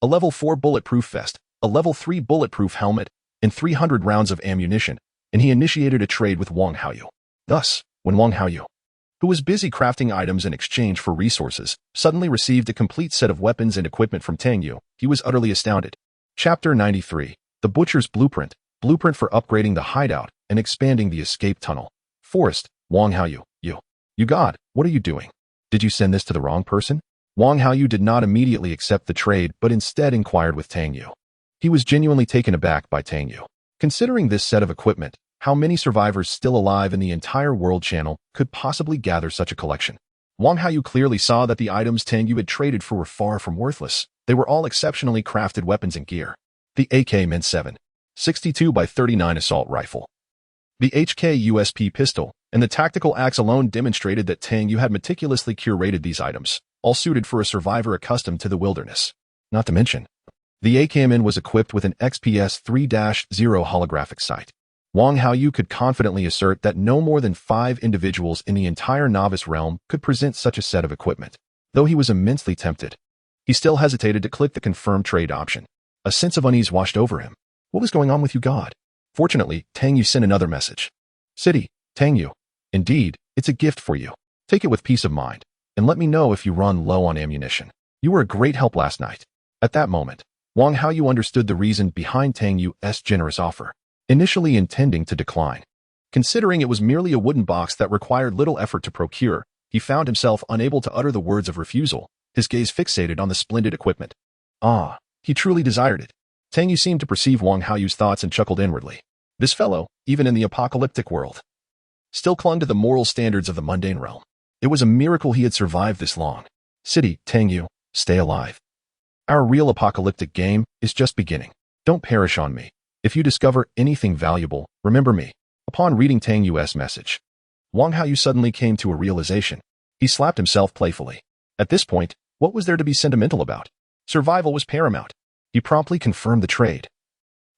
a level 4 bulletproof vest, a level 3 bulletproof helmet, and 300 rounds of ammunition, and he initiated a trade with Wang Haoyu. Thus, when Wang Haoyu, who was busy crafting items in exchange for resources, suddenly received a complete set of weapons and equipment from Tang Yu, he was utterly astounded. Chapter 93. The Butcher's Blueprint. Blueprint for upgrading the hideout and expanding the escape tunnel. Forest. Wang Haoyu. You god, what are you doing? Did you send this to the wrong person? Wang Haoyu did not immediately accept the trade but instead inquired with Tang Yu. He was genuinely taken aback by Tang Yu. Considering this set of equipment, how many survivors still alive in the entire world channel could possibly gather such a collection? Wang Haoyu clearly saw that the items Tang Yu had traded for were far from worthless. They were all exceptionally crafted weapons and gear. The AK-7, 62 by 39 assault rifle, the HK-USP pistol, and the tactical axe alone demonstrated that Tang Yu had meticulously curated these items, all suited for a survivor accustomed to the wilderness. Not to mention, the AKMN was equipped with an XPS 3-0 holographic sight. Wang Haoyu could confidently assert that no more than 5 individuals in the entire novice realm could present such a set of equipment. Though he was immensely tempted, he still hesitated to click the confirm trade option. A sense of unease washed over him. What was going on with you, God? Fortunately, Tang Yu sent another message. City, Tang Yu. Indeed, it's a gift for you. Take it with peace of mind, and let me know if you run low on ammunition. You were a great help last night. At that moment, Wang Haoyu understood the reason behind Tang Yu's generous offer, initially intending to decline. Considering it was merely a wooden box that required little effort to procure, he found himself unable to utter the words of refusal, his gaze fixated on the splendid equipment. Ah, he truly desired it. Tang Yu seemed to perceive Wang Haoyu's thoughts and chuckled inwardly. This fellow, even in the apocalyptic world, still clung to the moral standards of the mundane realm. It was a miracle he had survived this long. City, Tang Yu, stay alive. Our real apocalyptic game is just beginning. Don't perish on me. If you discover anything valuable, remember me. Upon reading Tang Yu's message, Wang Haoyu suddenly came to a realization. He slapped himself playfully. At this point, what was there to be sentimental about? Survival was paramount. He promptly confirmed the trade.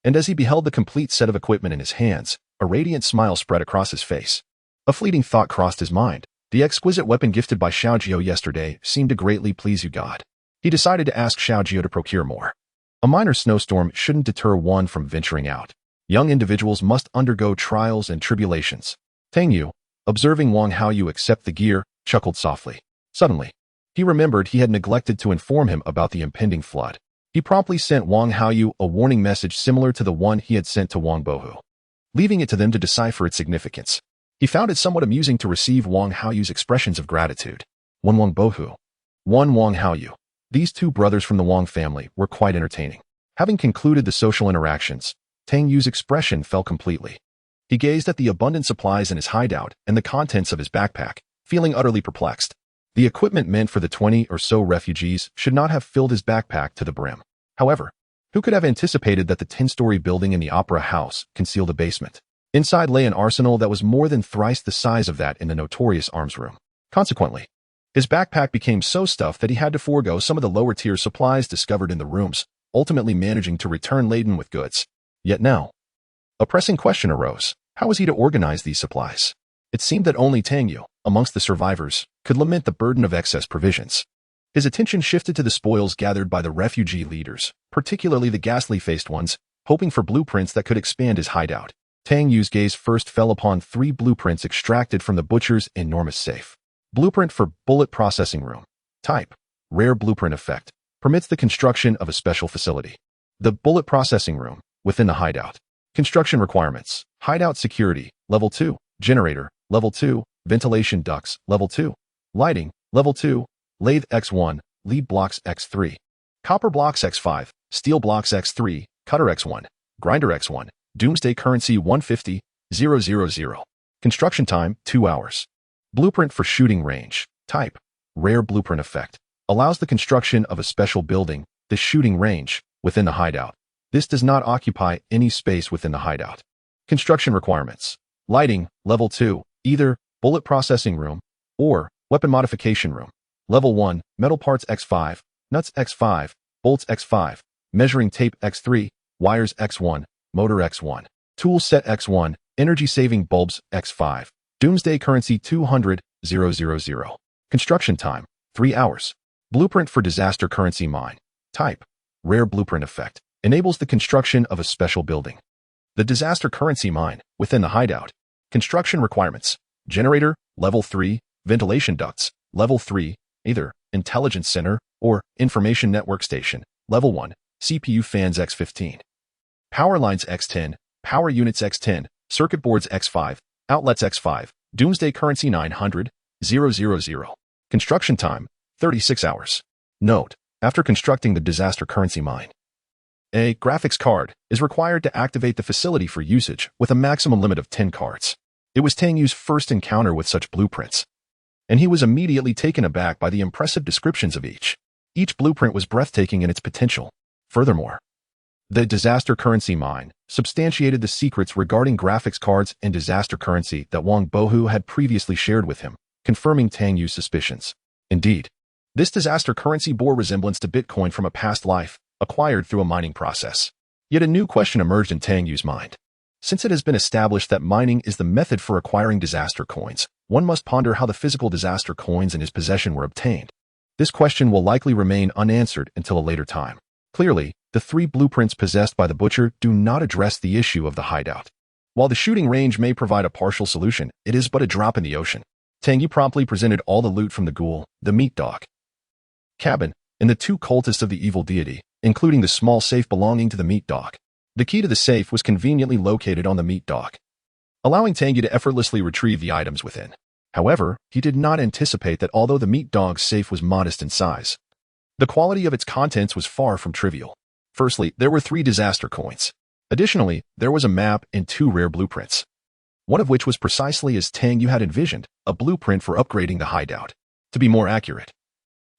And as he beheld the complete set of equipment in his hands, a radiant smile spread across his face. A fleeting thought crossed his mind. The exquisite weapon gifted by Xiaojio yesterday seemed to greatly please you, God. He decided to ask Xiaojio to procure more. A minor snowstorm shouldn't deter one from venturing out. Young individuals must undergo trials and tribulations. Tang Yu, observing Wang Haoyu accept the gear, chuckled softly. Suddenly, he remembered he had neglected to inform him about the impending flood. He promptly sent Wang Haoyu a warning message similar to the one he had sent to Wang Bohu, leaving it to them to decipher its significance. He found it somewhat amusing to receive Wang Haoyu's expressions of gratitude. One Wang Bohu, one Wang Haoyu. These two brothers from the Wang family were quite entertaining. Having concluded the social interactions, Tang Yu's expression fell completely. He gazed at the abundant supplies in his hideout and the contents of his backpack, feeling utterly perplexed. The equipment meant for the 20 or so refugees should not have filled his backpack to the brim. However, who could have anticipated that the 10-story building in the Opera House concealed a basement? Inside lay an arsenal that was more than thrice the size of that in the notorious arms room. Consequently, his backpack became so stuffed that he had to forego some of the lower-tier supplies discovered in the rooms, ultimately managing to return laden with goods. Yet now, a pressing question arose. How was he to organize these supplies? It seemed that only Tang Yu, amongst the survivors, could lament the burden of excess provisions. His attention shifted to the spoils gathered by the refugee leaders, particularly the ghastly-faced ones, hoping for blueprints that could expand his hideout. Tang Yu's gaze first fell upon 3 blueprints extracted from the butcher's enormous safe. Blueprint for bullet processing room. Type: rare blueprint effect. Permits the construction of a special facility. The bullet processing room, within the hideout. Construction requirements: hideout security, level 2, generator, level 2, ventilation ducts, level 2, lighting, level 2, lathe X1, lead blocks X3, copper blocks X5, steel blocks X3, cutter X1, grinder X1, doomsday currency 150,000. Construction time, 2 hours. Blueprint for shooting range. Type: rare blueprint effect. Allows the construction of a special building, the shooting range, within the hideout. This does not occupy any space within the hideout. Construction requirements: lighting, level 2, either bullet processing room or weapon modification room. Level 1, metal parts X5, nuts X5, bolts X5, measuring tape X3, wires X1, motor X1, tool set X1, energy-saving bulbs X5, doomsday currency 200,000. Construction time, 3 hours. Blueprint for disaster currency mine. Type: rare blueprint effect. Enables the construction of a special building. The disaster currency mine, within the hideout. Construction requirements: generator, level 3, ventilation ducts, level 3, either intelligence center or information network station, level 1, CPU fans X15. Power lines X10, power units X10, circuit boards X5, outlets X5, doomsday currency 900,000. Construction time, 36 hours. Note: after constructing the disaster currency mine, a graphics card is required to activate the facility for usage with a maximum limit of 10 cards. It was Tang Yu's first encounter with such blueprints. and he was immediately taken aback by the impressive descriptions of each. Each blueprint was breathtaking in its potential. Furthermore, the disaster currency mine substantiated the secrets regarding graphics cards and disaster currency that Wang Bohu had previously shared with him, confirming Tang Yu's suspicions. Indeed, this disaster currency bore resemblance to Bitcoin from a past life, acquired through a mining process. Yet a new question emerged in Tang Yu's mind. Since it has been established that mining is the method for acquiring disaster coins, one must ponder how the physical disaster coins in his possession were obtained. This question will likely remain unanswered until a later time. Clearly, the 3 blueprints possessed by the butcher do not address the issue of the hideout. While the shooting range may provide a partial solution, it is but a drop in the ocean. Tang Yu promptly presented all the loot from the ghoul, the meat dog cabin, and the 2 cultists of the evil deity, including the small safe belonging to the meat dog. The key to the safe was conveniently located on the meat dog, allowing Tang Yu to effortlessly retrieve the items within. However, he did not anticipate that although the meat dog's safe was modest in size, the quality of its contents was far from trivial. Firstly, there were 3 disaster coins. Additionally, there was a map and 2 rare blueprints, one of which was precisely as Tang Yu had envisioned, a blueprint for upgrading the hideout. To be more accurate,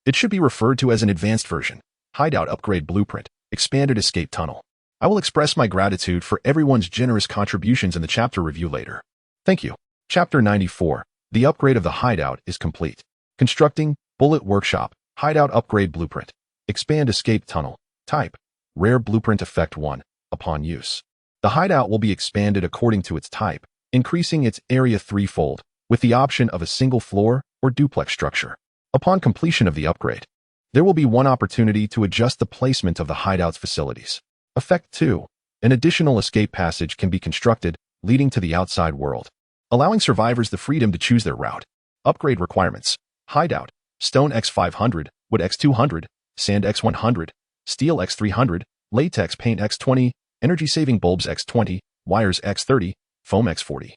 it should be referred to as an advanced version, hideout upgrade blueprint, expanded escape tunnel. I will express my gratitude for everyone's generous contributions in the chapter review later. Thank you. Chapter 94. The upgrade of the hideout is complete. Constructing, bullet workshop, hideout upgrade blueprint. Expand escape tunnel. Type, rare blueprint effect 1. Upon use, the hideout will be expanded according to its type, increasing its area 3-fold, with the option of a single floor or duplex structure. Upon completion of the upgrade, there will be 1 opportunity to adjust the placement of the hideout's facilities. Effect 2. An additional escape passage can be constructed, leading to the outside world, allowing survivors the freedom to choose their route. Upgrade requirements: hideout, stone x500, wood x200, sand x100, steel x300, latex paint x20, energy-saving bulbs x20, wires x30, foam x40.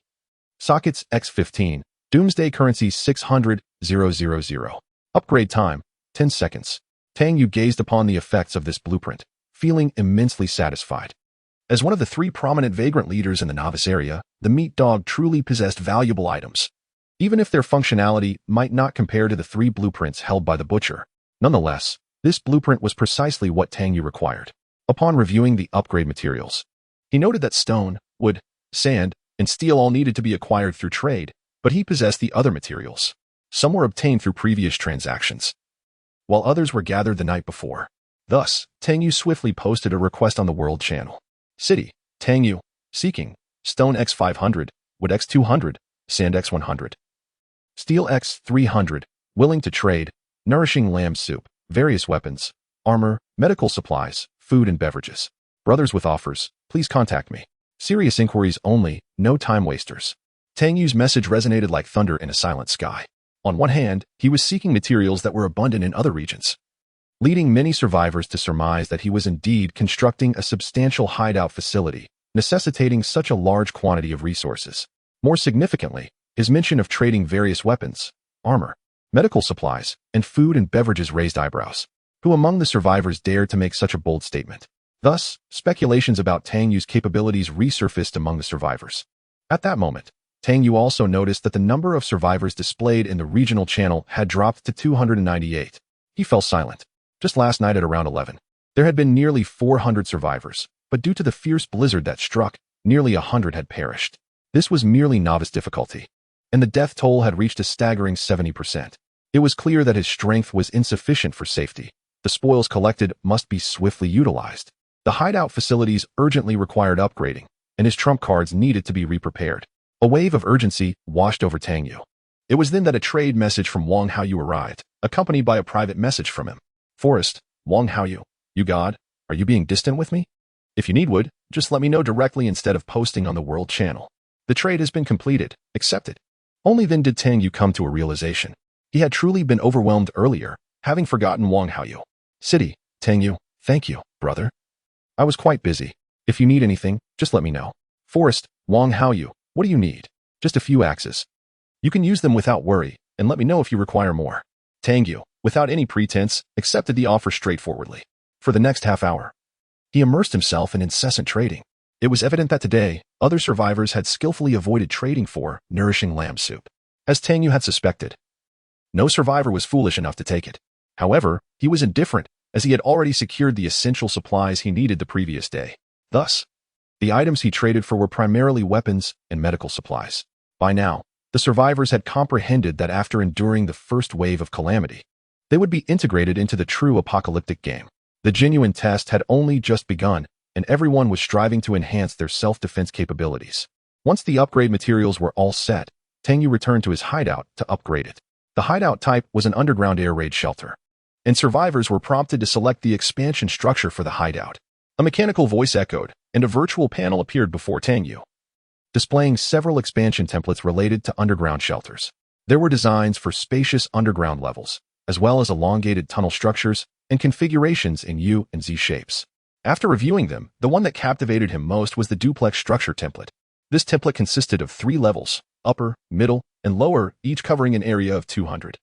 Sockets x15, doomsday currency 600,000. Upgrade time, 10 seconds. Tang Yu gazed upon the effects of this blueprint, feeling immensely satisfied. As one of the 3 prominent vagrant leaders in the novice area, the meat dog truly possessed valuable items. Even if their functionality might not compare to the 3 blueprints held by the butcher, nonetheless, this blueprint was precisely what Tang Yu required. Upon reviewing the upgrade materials, he noted that stone, wood, sand, and steel all needed to be acquired through trade, but he possessed the other materials. Some were obtained through previous transactions, while others were gathered the night before. Thus, Tang Yu swiftly posted a request on the World Channel. City, Tang Yu, seeking, stone x500, wood x200, sand x100, steel x300, willing to trade, nourishing lamb soup, various weapons, armor, medical supplies, food and beverages. Brothers with offers, please contact me. Serious inquiries only, no time wasters. Tang Yu's message resonated like thunder in a silent sky. On one hand, he was seeking materials that were abundant in other regions, leading many survivors to surmise that he was indeed constructing a substantial hideout facility, necessitating such a large quantity of resources. More significantly, his mention of trading various weapons, armor, medical supplies, and food and beverages raised eyebrows. Who among the survivors dared to make such a bold statement? Thus, speculations about Tang Yu's capabilities resurfaced among the survivors. At that moment, Tang Yu also noticed that the number of survivors displayed in the regional channel had dropped to 298. He fell silent. Just last night at around 11, there had been nearly 400 survivors, but due to the fierce blizzard that struck, nearly 100 had perished. This was merely novice difficulty, and the death toll had reached a staggering 70%. It was clear that his strength was insufficient for safety. The spoils collected must be swiftly utilized. The hideout facilities urgently required upgrading, and his trump cards needed to be re-prepared. A wave of urgency washed over Tang Yu. It was then that a trade message from Wang Haoyu arrived, accompanied by a private message from him. Forrest, Wang Haoyu, you god, are you being distant with me? If you need wood, just let me know directly instead of posting on the World Channel. The trade has been completed, accepted. Only then did Tang Yu come to a realization. He had truly been overwhelmed earlier, having forgotten Wang Haoyu. City, Tang Yu, thank you, brother. I was quite busy. If you need anything, just let me know. Forrest, Wang Haoyu, what do you need? Just a few axes. You can use them without worry, and let me know if you require more. Tang Yu, without any pretense, accepted the offer straightforwardly. For the next half hour, he immersed himself in incessant trading. It was evident that today, other survivors had skillfully avoided trading for nourishing lamb soup. As Tang Yu had suspected, No survivor was foolish enough to take it. However, he was indifferent, as he had already secured the essential supplies he needed the previous day. Thus, the items he traded for were primarily weapons and medical supplies. By now, the survivors had comprehended that after enduring the first wave of calamity, they would be integrated into the true apocalyptic game. The genuine test had only just begun, and everyone was striving to enhance their self-defense capabilities. Once the upgrade materials were all set, Tang Yu returned to his hideout to upgrade it. The hideout type was an underground air raid shelter, and survivors were prompted to select the expansion structure for the hideout. A mechanical voice echoed, and a virtual panel appeared before Tang Yu, displaying several expansion templates related to underground shelters. There were designs for spacious underground levels, as well as elongated tunnel structures and configurations in U and Z shapes. After reviewing them, the one that captivated him most was the duplex structure template. This template consisted of 3 levels, upper, middle, and lower, each covering an area of 200.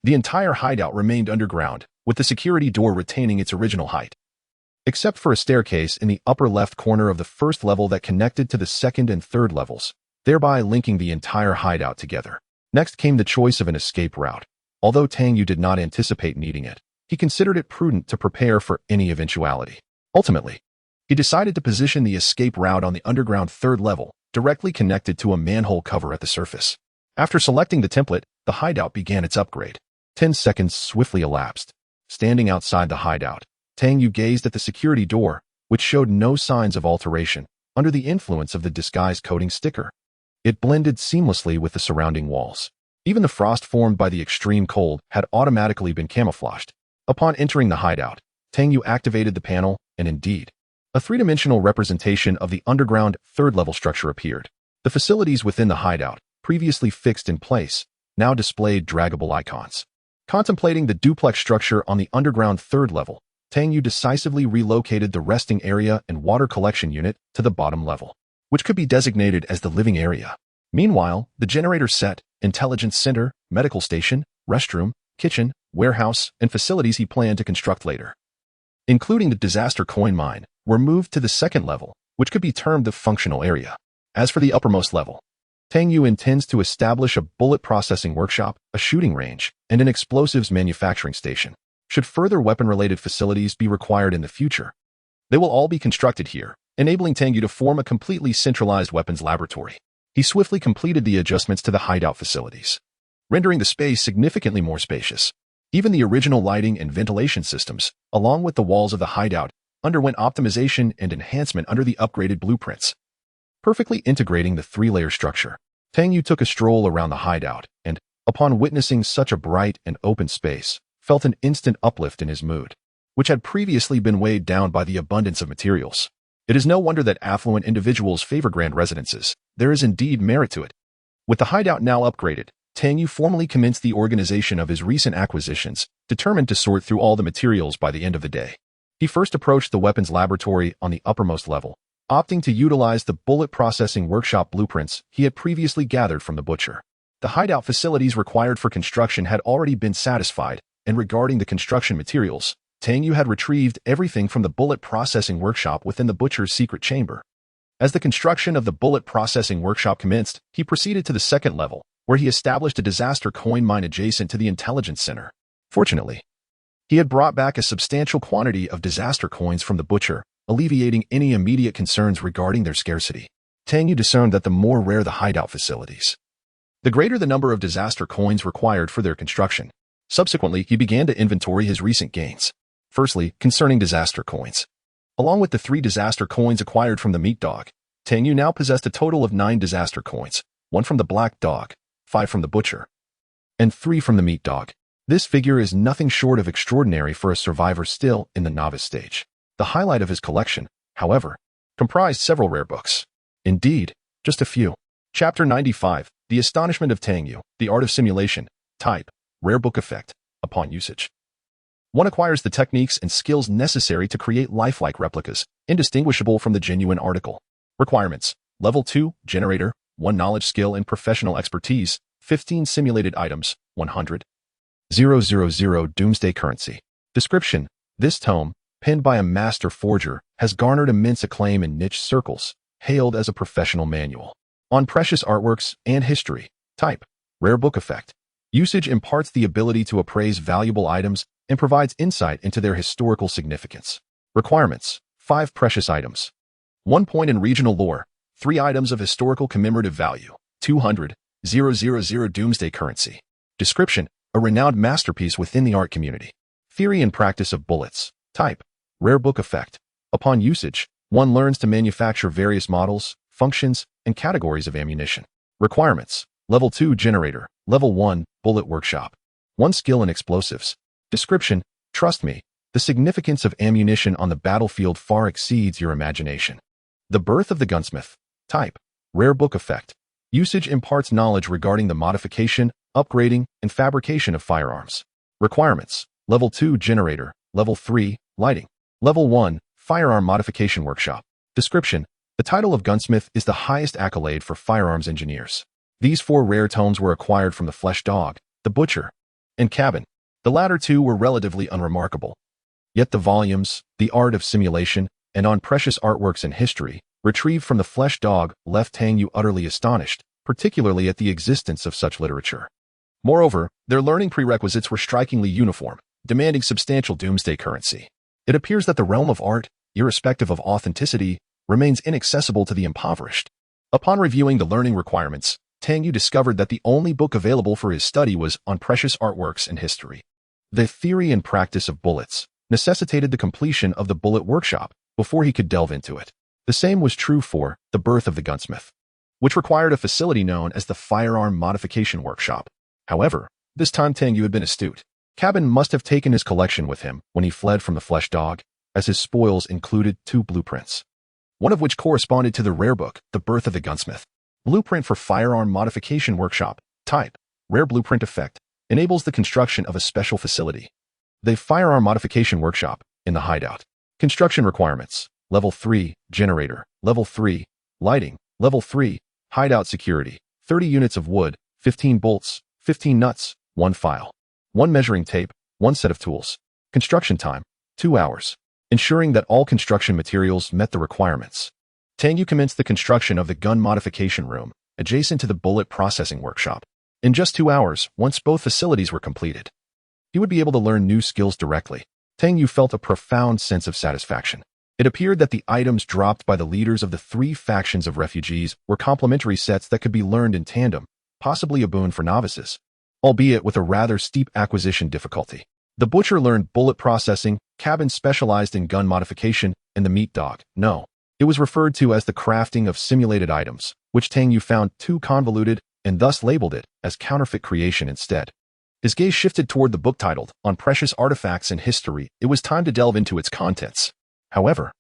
The entire hideout remained underground, with the security door retaining its original height, except for a staircase in the upper left corner of the first level that connected to the second and third levels, thereby linking the entire hideout together. Next came the choice of an escape route. Although Tang Yu did not anticipate needing it, he considered it prudent to prepare for any eventuality. Ultimately, he decided to position the escape route on the underground third level, directly connected to a manhole cover at the surface. After selecting the template, the hideout began its upgrade. 10 seconds swiftly elapsed. Standing outside the hideout, Tang Yu gazed at the security door, which showed no signs of alteration, under the influence of the disguise coating sticker. It blended seamlessly with the surrounding walls. Even the frost formed by the extreme cold had automatically been camouflaged. Upon entering the hideout, Tang Yu activated the panel, and indeed, a three-dimensional representation of the underground third-level structure appeared. The facilities within the hideout, previously fixed in place, now displayed draggable icons. Contemplating the duplex structure on the underground third level, Tang Yu decisively relocated the resting area and water collection unit to the bottom level, which could be designated as the living area. Meanwhile, the generator set, intelligence center, medical station, restroom, kitchen, warehouse, and facilities he planned to construct later, including the disaster coin mine, were moved to the second level, which could be termed the functional area. As for the uppermost level, Tang Yu intends to establish a bullet processing workshop, a shooting range, and an explosives manufacturing station. Should further weapon-related facilities be required in the future, they will all be constructed here, enabling Tang Yu to form a completely centralized weapons laboratory. He swiftly completed the adjustments to the hideout facilities, rendering the space significantly more spacious. Even the original lighting and ventilation systems, along with the walls of the hideout, underwent optimization and enhancement under the upgraded blueprints, perfectly integrating the 3-layer structure. Tang Yu took a stroll around the hideout and, upon witnessing such a bright and open space, felt an instant uplift in his mood, which had previously been weighed down by the abundance of materials. It is no wonder that affluent individuals favor grand residences. There is indeed merit to it. With the hideout now upgraded, Tang Yu formally commenced the organization of his recent acquisitions, determined to sort through all the materials by the end of the day. He first approached the weapons laboratory on the uppermost level, opting to utilize the bullet processing workshop blueprints he had previously gathered from the butcher. The hideout facilities required for construction had already been satisfied, and regarding the construction materials, Tang Yu had retrieved everything from the bullet processing workshop within the butcher's secret chamber. As the construction of the bullet processing workshop commenced, he proceeded to the second level, where he established a disaster coin mine adjacent to the intelligence center. Fortunately, he had brought back a substantial quantity of disaster coins from the butcher, alleviating any immediate concerns regarding their scarcity. Tang Yu discerned that the more rare the hideout facilities, the greater the number of disaster coins required for their construction. Subsequently, he began to inventory his recent gains. Firstly, concerning disaster coins. Along with the 3 disaster coins acquired from the meat dog, Tang Yu now possessed a total of 9 disaster coins, 1 from the black dog, 5 from the butcher, and 3 from the meat dog. This figure is nothing short of extraordinary for a survivor still in the novice stage. The highlight of his collection, however, comprised several rare books. Indeed, just a few. Chapter 95, The Astonishment of Tang Yu, The Art of Simulation, Type, Rare Book Effect, Upon Usage. One acquires the techniques and skills necessary to create lifelike replicas, indistinguishable from the genuine article. Requirements: Level 2, Generator, 1 Knowledge Skill and Professional Expertise, 15 Simulated Items, 100. 000 Doomsday Currency. Description: This tome, penned by a master forger, has garnered immense acclaim in niche circles, hailed as a professional manual on precious artworks and history. Type: Rare Book Effect. Usage imparts the ability to appraise valuable items and provides insight into their historical significance. Requirements: 5 precious items. 1 point in regional lore, 3 items of historical commemorative value, 200,000 doomsday currency. Description: a renowned masterpiece within the art community. Theory and practice of bullets. Type: rare book effect. Upon usage, one learns to manufacture various models, functions, and categories of ammunition. Requirements: Level 2 generator, Level 1 bullet workshop. 1 skill in explosives. Description: trust me, the significance of ammunition on the battlefield far exceeds your imagination. The birth of the gunsmith. Type: rare book effect. Usage imparts knowledge regarding the modification, upgrading, and fabrication of firearms. Requirements: Level 2 generator, Level 3 lighting. Level 1 firearm modification workshop. Description: the title of gunsmith is the highest accolade for firearms engineers. These 4 rare tomes were acquired from the flesh dog, the butcher, and cabin. The latter 2 were relatively unremarkable. Yet the volumes, The Art of Simulation, and On Precious Artworks in History, retrieved from the flesh dog, left Tang Yu utterly astonished, particularly at the existence of such literature. Moreover, their learning prerequisites were strikingly uniform, demanding substantial doomsday currency. It appears that the realm of art, irrespective of authenticity, remains inaccessible to the impoverished. Upon reviewing the learning requirements, Tang Yu discovered that the only book available for his study was On Precious Artworks in History. The theory and practice of bullets necessitated the completion of the bullet workshop before he could delve into it. The same was true for The Birth of the Gunsmith, which required a facility known as the Firearm Modification Workshop. However, this time Tang Yu had been astute. Cabin must have taken his collection with him when he fled from the flesh dog, as his spoils included 2 blueprints, one of which corresponded to the rare book, The Birth of the Gunsmith. Blueprint for Firearm Modification Workshop. Type: rare blueprint effect. Enables the construction of a special facility. The Firearm Modification Workshop, in the hideout. Construction requirements: Level 3 generator, Level 3 lighting, Level 3 hideout security, 30 units of wood, 15 bolts, 15 nuts, 1 file, 1 measuring tape, 1 set of tools. Construction time: 2 hours. Ensuring that all construction materials met the requirements, Tang Yu commenced the construction of the gun modification room, adjacent to the bullet processing workshop. In just 2 hours, once both facilities were completed, he would be able to learn new skills directly. Tang Yu felt a profound sense of satisfaction. It appeared that the items dropped by the leaders of the 3 factions of refugees were complementary sets that could be learned in tandem, possibly a boon for novices, albeit with a rather steep acquisition difficulty. The butcher learned bullet processing, Cabin specialized in gun modification, and the meat dog, no. It was referred to as the crafting of simulated items, which Tang Yu found too convoluted and thus labeled it as counterfeit creation instead. His gaze shifted toward the book titled On Precious Artifacts in History. It was time to delve into its contents. However,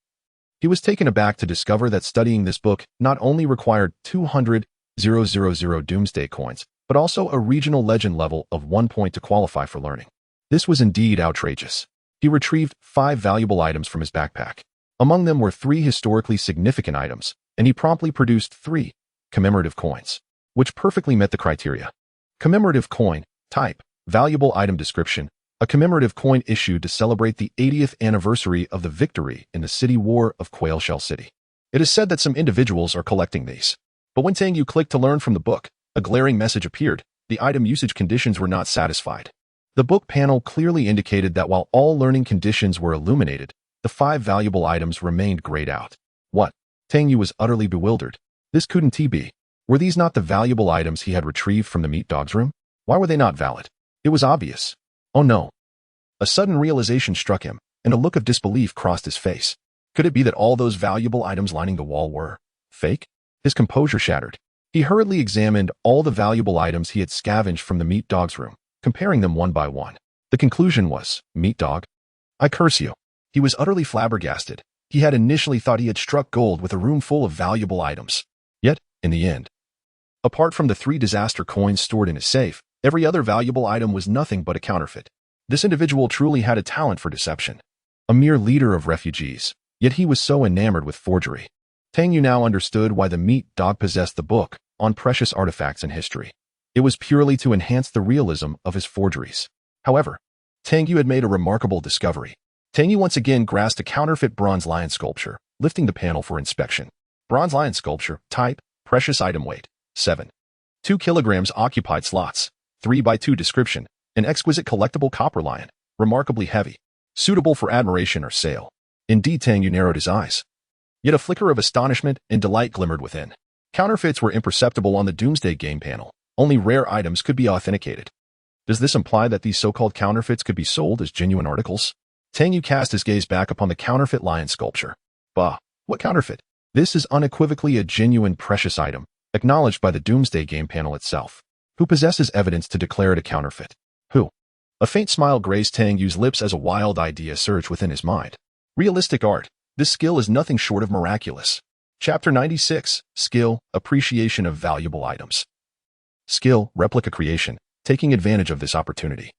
he was taken aback to discover that studying this book not only required 200,000 doomsday coins, but also a regional legend level of 1 point to qualify for learning. This was indeed outrageous. He retrieved 5 valuable items from his backpack. Among them were 3 historically significant items, and he promptly produced 3 commemorative coins, which perfectly met the criteria. Commemorative coin. Type: valuable item. Description: a commemorative coin issued to celebrate the 80th anniversary of the victory in the city war of Quail Shell City. It is said that some individuals are collecting these. But when Tang Yu clicked to learn from the book, a glaring message appeared. The item usage conditions were not satisfied. The book panel clearly indicated that while all learning conditions were illuminated, the 5 valuable items remained grayed out. What? Tang Yu was utterly bewildered. This couldn't be. Were these not the valuable items he had retrieved from the meat dog's room? Why were they not valid? It was obvious. Oh no. A sudden realization struck him, and a look of disbelief crossed his face. Could it be that all those valuable items lining the wall were fake? His composure shattered. He hurriedly examined all the valuable items he had scavenged from the meat dog's room, comparing them one by one. The conclusion was, meat dog, I curse you. He was utterly flabbergasted. He had initially thought he had struck gold with a room full of valuable items. Yet, in the end, apart from the 3 disaster coins stored in his safe, every other valuable item was nothing but a counterfeit. This individual truly had a talent for deception. A mere leader of refugees, yet he was so enamored with forgery. Tang Yu now understood why the meat dog possessed the book On Precious Artifacts in History. It was purely to enhance the realism of his forgeries. However, Tang Yu had made a remarkable discovery. Tang Yu once again grasped a counterfeit bronze lion sculpture, lifting the panel for inspection. Bronze lion sculpture. Type: precious item. Weight: 7. 2 kilograms. Occupied slots: 3x2 description, an exquisite collectible copper lion, remarkably heavy, suitable for admiration or sale. Indeed, Tang Yu narrowed his eyes. Yet a flicker of astonishment and delight glimmered within. Counterfeits were imperceptible on the Doomsday game panel. Only rare items could be authenticated. Does this imply that these so-called counterfeits could be sold as genuine articles? Tang Yu cast his gaze back upon the counterfeit lion sculpture. Bah, what counterfeit? This is unequivocally a genuine precious item, acknowledged by the Doomsday game panel itself. Who possesses evidence to declare it a counterfeit? Who? A faint smile graced Tang Yu's lips as a wild idea surged within his mind. Realistic art. This skill is nothing short of miraculous. Chapter 96. Skill, Appreciation of Valuable Items. Skill, Replica Creation, taking advantage of this opportunity.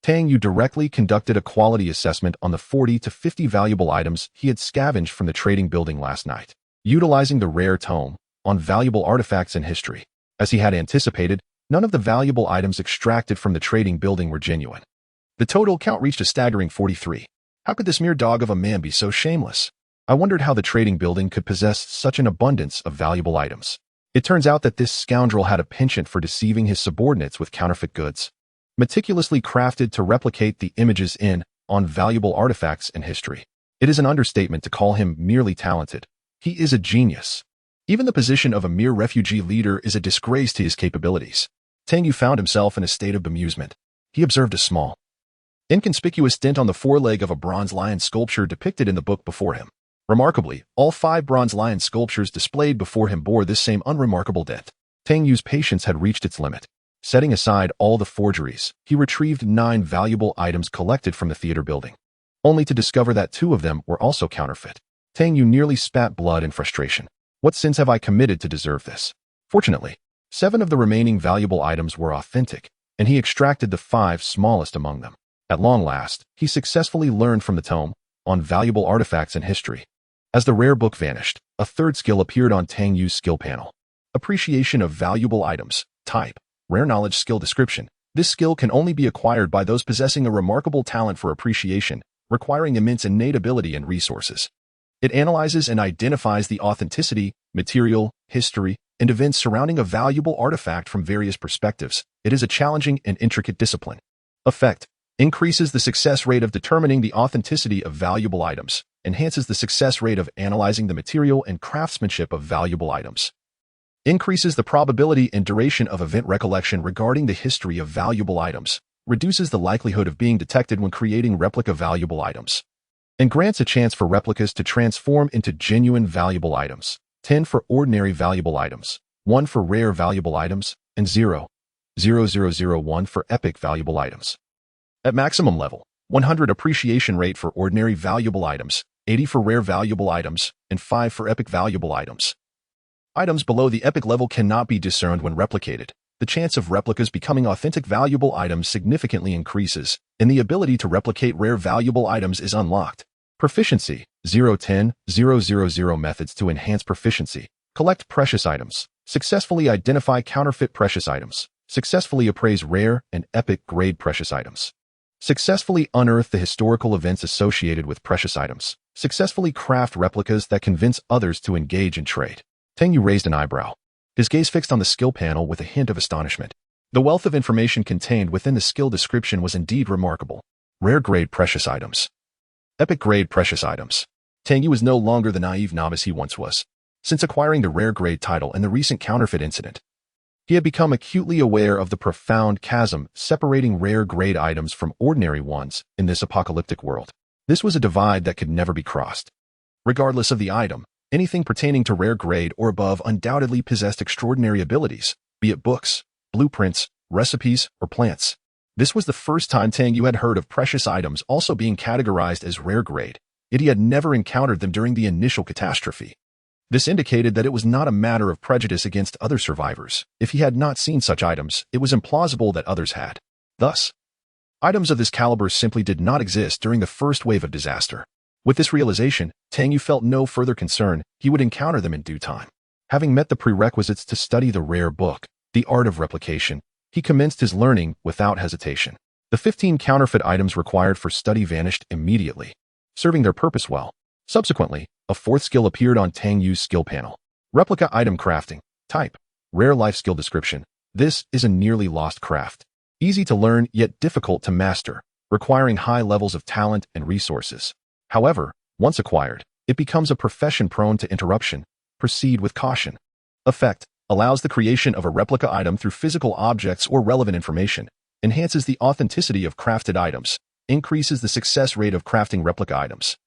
Tang Yu directly conducted a quality assessment on the 40 to 50 valuable items he had scavenged from the trading building last night, utilizing the rare tome on valuable artifacts in history. As he had anticipated, none of the valuable items extracted from the trading building were genuine. The total count reached a staggering 43. How could this mere dog of a man be so shameless? I wondered how the trading building could possess such an abundance of valuable items. It turns out that this scoundrel had a penchant for deceiving his subordinates with counterfeit goods, meticulously crafted to replicate the images on valuable artifacts in history. It is an understatement to call him merely talented. He is a genius. Even the position of a mere refugee leader is a disgrace to his capabilities. Tang Yu found himself in a state of bemusement. He observed a small, inconspicuous dent on the foreleg of a bronze lion sculpture depicted in the book before him. Remarkably, all 5 bronze lion sculptures displayed before him bore this same unremarkable dent. Tang Yu's patience had reached its limit. Setting aside all the forgeries, he retrieved 9 valuable items collected from the theater building, only to discover that 2 of them were also counterfeit. Tang Yu nearly spat blood in frustration. What sins have I committed to deserve this? Fortunately, 7 of the remaining valuable items were authentic, and he extracted the 5 smallest among them. At long last, he successfully learned from the tome on valuable artifacts in history. As the rare book vanished, a third skill appeared on Tang Yu's skill panel. Appreciation of valuable items. Type. Rare knowledge skill description. This skill can only be acquired by those possessing a remarkable talent for appreciation, requiring immense innate ability and resources. It analyzes and identifies the authenticity, material, history, and events surrounding a valuable artifact from various perspectives. It is a challenging and intricate discipline. Effect. Increases the success rate of determining the authenticity of valuable items. Enhances the success rate of analyzing the material and craftsmanship of valuable items. Increases the probability and duration of event recollection regarding the history of valuable items. Reduces the likelihood of being detected when creating replica valuable items. And grants a chance for replicas to transform into genuine valuable items. 10 for ordinary valuable items, 1 for rare valuable items, and 0.0001 for epic valuable items. At maximum level, 100 appreciation rate for ordinary valuable items, 80 for rare valuable items, and 5 for epic valuable items. Items below the epic level cannot be discerned when replicated. The chance of replicas becoming authentic valuable items significantly increases, and the ability to replicate rare valuable items is unlocked. Proficiency, 0.10.000 methods to enhance proficiency. Collect precious items. Successfully identify counterfeit precious items. Successfully appraise rare and epic grade precious items. Successfully unearth the historical events associated with precious items. Successfully craft replicas that convince others to engage in trade. Tang Yu raised an eyebrow. His gaze fixed on the skill panel with a hint of astonishment. The wealth of information contained within the skill description was indeed remarkable. Rare grade precious items. Epic grade precious items. Tang Yu was no longer the naive novice he once was. Since acquiring the rare grade title and the recent counterfeit incident, he had become acutely aware of the profound chasm separating rare grade items from ordinary ones in this apocalyptic world. This was a divide that could never be crossed. Regardless of the item, anything pertaining to rare grade or above undoubtedly possessed extraordinary abilities, be it books, blueprints, recipes, or plants. This was the first time Tang Yu had heard of precious items also being categorized as rare grade, yet he had never encountered them during the initial catastrophe. This indicated that it was not a matter of prejudice against other survivors. If he had not seen such items, it was implausible that others had. Thus, items of this caliber simply did not exist during the first wave of disaster. With this realization, Tang Yu felt no further concern. He would encounter them in due time. Having met the prerequisites to study the rare book, The Art of Replication, he commenced his learning without hesitation. The 15 counterfeit items required for study vanished immediately, serving their purpose well. Subsequently, a fourth skill appeared on Tang Yu's skill panel. Replica item crafting. Type. Rare life skill description. This is a nearly lost craft. Easy to learn, yet difficult to master, requiring high levels of talent and resources. However, once acquired, it becomes a profession prone to interruption. Proceed with caution. Effect: allows the creation of a replica item through physical objects or relevant information, enhances the authenticity of crafted items, increases the success rate of crafting replica items,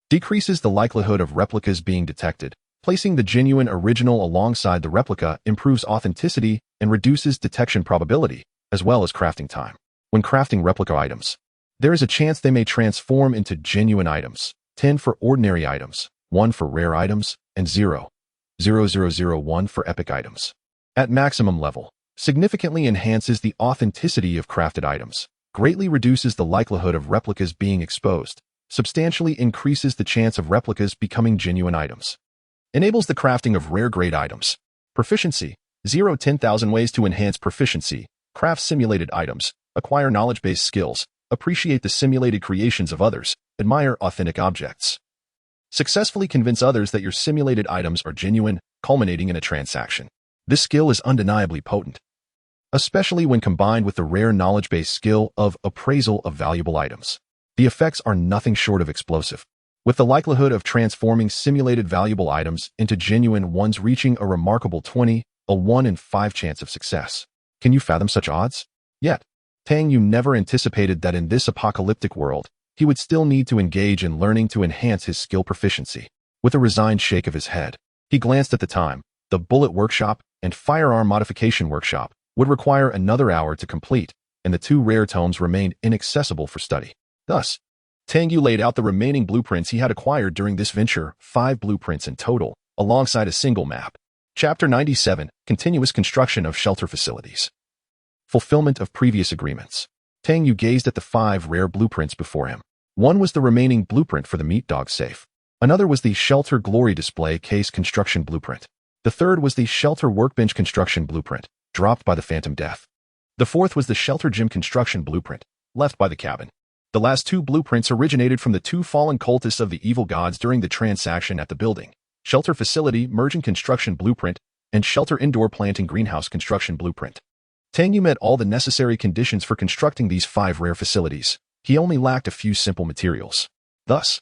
decreases the likelihood of replicas being detected. Placing the genuine original alongside the replica improves authenticity and reduces detection probability, as well as crafting time. When crafting replica items, there is a chance they may transform into genuine items. 10 for ordinary items, 1 for rare items, and 0.0001 for epic items. At maximum level, significantly enhances the authenticity of crafted items, greatly reduces the likelihood of replicas being exposed, substantially increases the chance of replicas becoming genuine items. Enables the crafting of rare-grade items. Proficiency: 10,000 ways to enhance proficiency. Craft simulated items, acquire knowledge-based skills, appreciate the simulated creations of others, admire authentic objects. Successfully convince others that your simulated items are genuine, culminating in a transaction. This skill is undeniably potent, especially when combined with the rare knowledge-based skill of appraisal of valuable items. The effects are nothing short of explosive, with the likelihood of transforming simulated valuable items into genuine ones reaching a remarkable 20, a 1 in 5 chance of success. Can you fathom such odds? Yet, Tang Yu never anticipated that in this apocalyptic world, he would still need to engage in learning to enhance his skill proficiency. With a resigned shake of his head, he glanced at the time. The bullet workshop and firearm modification workshop would require another hour to complete, and the 2 rare tomes remained inaccessible for study. Thus, Tang Yu laid out the remaining blueprints he had acquired during this venture, 5 blueprints in total, alongside a single map. Chapter 97, Continuous Construction of Shelter Facilities. Fulfillment of Previous Agreements. Tang Yu gazed at the 5 rare blueprints before him. One was the remaining blueprint for the meat dog safe. Another was the Shelter Glory Display Case Construction Blueprint. The third was the Shelter Workbench Construction Blueprint, dropped by the Phantom Death. The fourth was the Shelter Gym Construction Blueprint, left by the cabin. The last 2 blueprints originated from the 2 fallen cultists of the evil gods during the transaction at the building: Shelter Facility Merging Construction Blueprint and Shelter Indoor Planting Greenhouse Construction Blueprint. Tang Yu met all the necessary conditions for constructing these 5 rare facilities. He only lacked a few simple materials. Thus,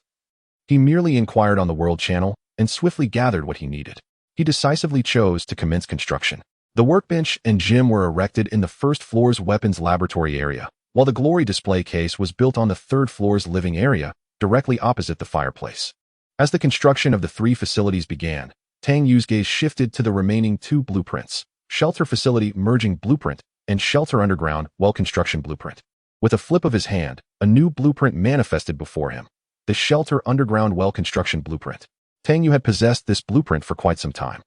he merely inquired on the World Channel and swiftly gathered what he needed. He decisively chose to commence construction. The workbench and gym were erected in the first floor's weapons laboratory area, while the glory display case was built on the 3rd floor's living area, directly opposite the fireplace. As the construction of the 3 facilities began, Tang Yu's gaze shifted to the remaining 2 blueprints: Shelter Facility Merging Blueprint and Shelter Underground Well Construction Blueprint. With a flip of his hand, a new blueprint manifested before him: the Shelter Underground Well Construction Blueprint. Tang Yu had possessed this blueprint for quite some time,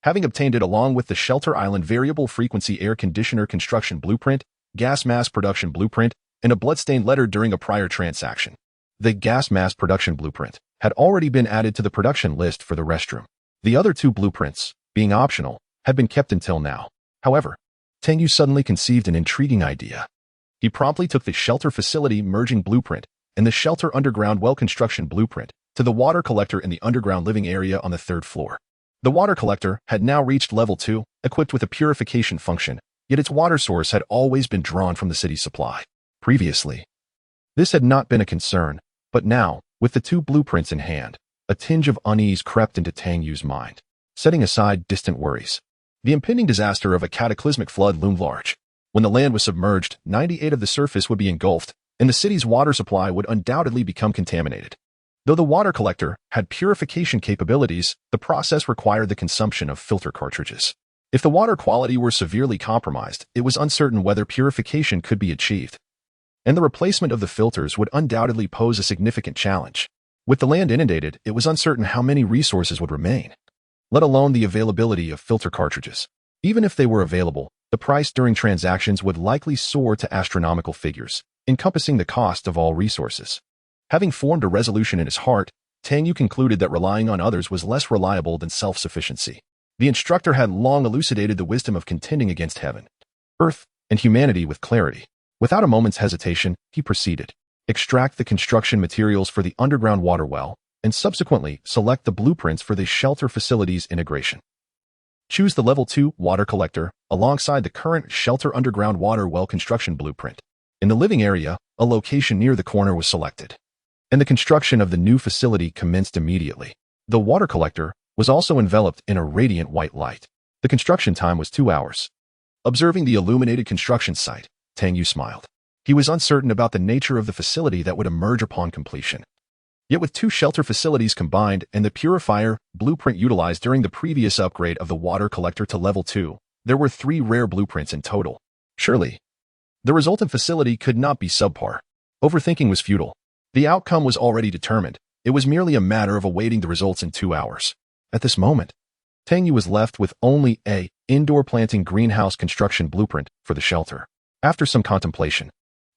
having obtained it along with the Shelter Island Variable Frequency Air Conditioner Construction Blueprint, Gas Mass Production Blueprint, and a bloodstained letter during a prior transaction. The Gas Mass Production Blueprint had already been added to the production list for the restroom. The other 2 blueprints, being optional, had been kept until now. However, Tang Yu suddenly conceived an intriguing idea. He promptly took the Shelter Facility Merging Blueprint and the Shelter Underground Well Construction Blueprint to the water collector in the underground living area on the 3rd floor. The water collector had now reached level 2, equipped with a purification function, yet its water source had always been drawn from the city's supply. Previously, this had not been a concern, but now, with the 2 blueprints in hand, a tinge of unease crept into Tang Yu's mind. Setting aside distant worries, the impending disaster of a cataclysmic flood loomed large. When the land was submerged, 98% of the surface would be engulfed, and the city's water supply would undoubtedly become contaminated. Though the water collector had purification capabilities, the process required the consumption of filter cartridges. If the water quality were severely compromised, it was uncertain whether purification could be achieved, and the replacement of the filters would undoubtedly pose a significant challenge. With the land inundated, it was uncertain how many resources would remain, let alone the availability of filter cartridges. Even if they were available, the price during transactions would likely soar to astronomical figures, encompassing the cost of all resources. Having formed a resolution in his heart, Tang Yu concluded that relying on others was less reliable than self-sufficiency. The instructor had long elucidated the wisdom of contending against heaven, earth, and humanity with clarity. Without a moment's hesitation, he proceeded. Extract the construction materials for the underground water well, and subsequently select the blueprints for the shelter facilities integration. Choose the Level 2 water collector alongside the current shelter underground water well construction blueprint. In the living area, a location near the corner was selected, and the construction of the new facility commenced immediately. The water collector was also enveloped in a radiant white light. The construction time was 2 hours. Observing the illuminated construction site, Tang Yu smiled. He was uncertain about the nature of the facility that would emerge upon completion. Yet with 2 shelter facilities combined and the purifier blueprint utilized during the previous upgrade of the water collector to level 2, there were 3 rare blueprints in total. Surely, the resultant facility could not be subpar. Overthinking was futile. The outcome was already determined. It was merely a matter of awaiting the results in 2 hours. At this moment, Tang Yu was left with only a indoor planting greenhouse construction blueprint for the shelter. After some contemplation,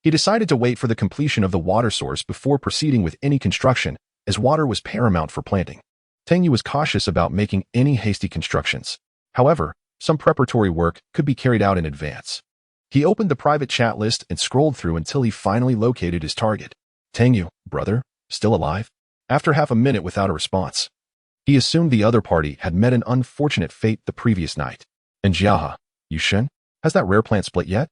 he decided to wait for the completion of the water source before proceeding with any construction, as water was paramount for planting. Tang Yu was cautious about making any hasty constructions. However, some preparatory work could be carried out in advance. He opened the private chat list and scrolled through until he finally located his target. Tang Yu, brother, still alive? After half a minute without a response, he assumed the other party had met an unfortunate fate the previous night. And Jiaha, Yushin, has that rare plant split yet?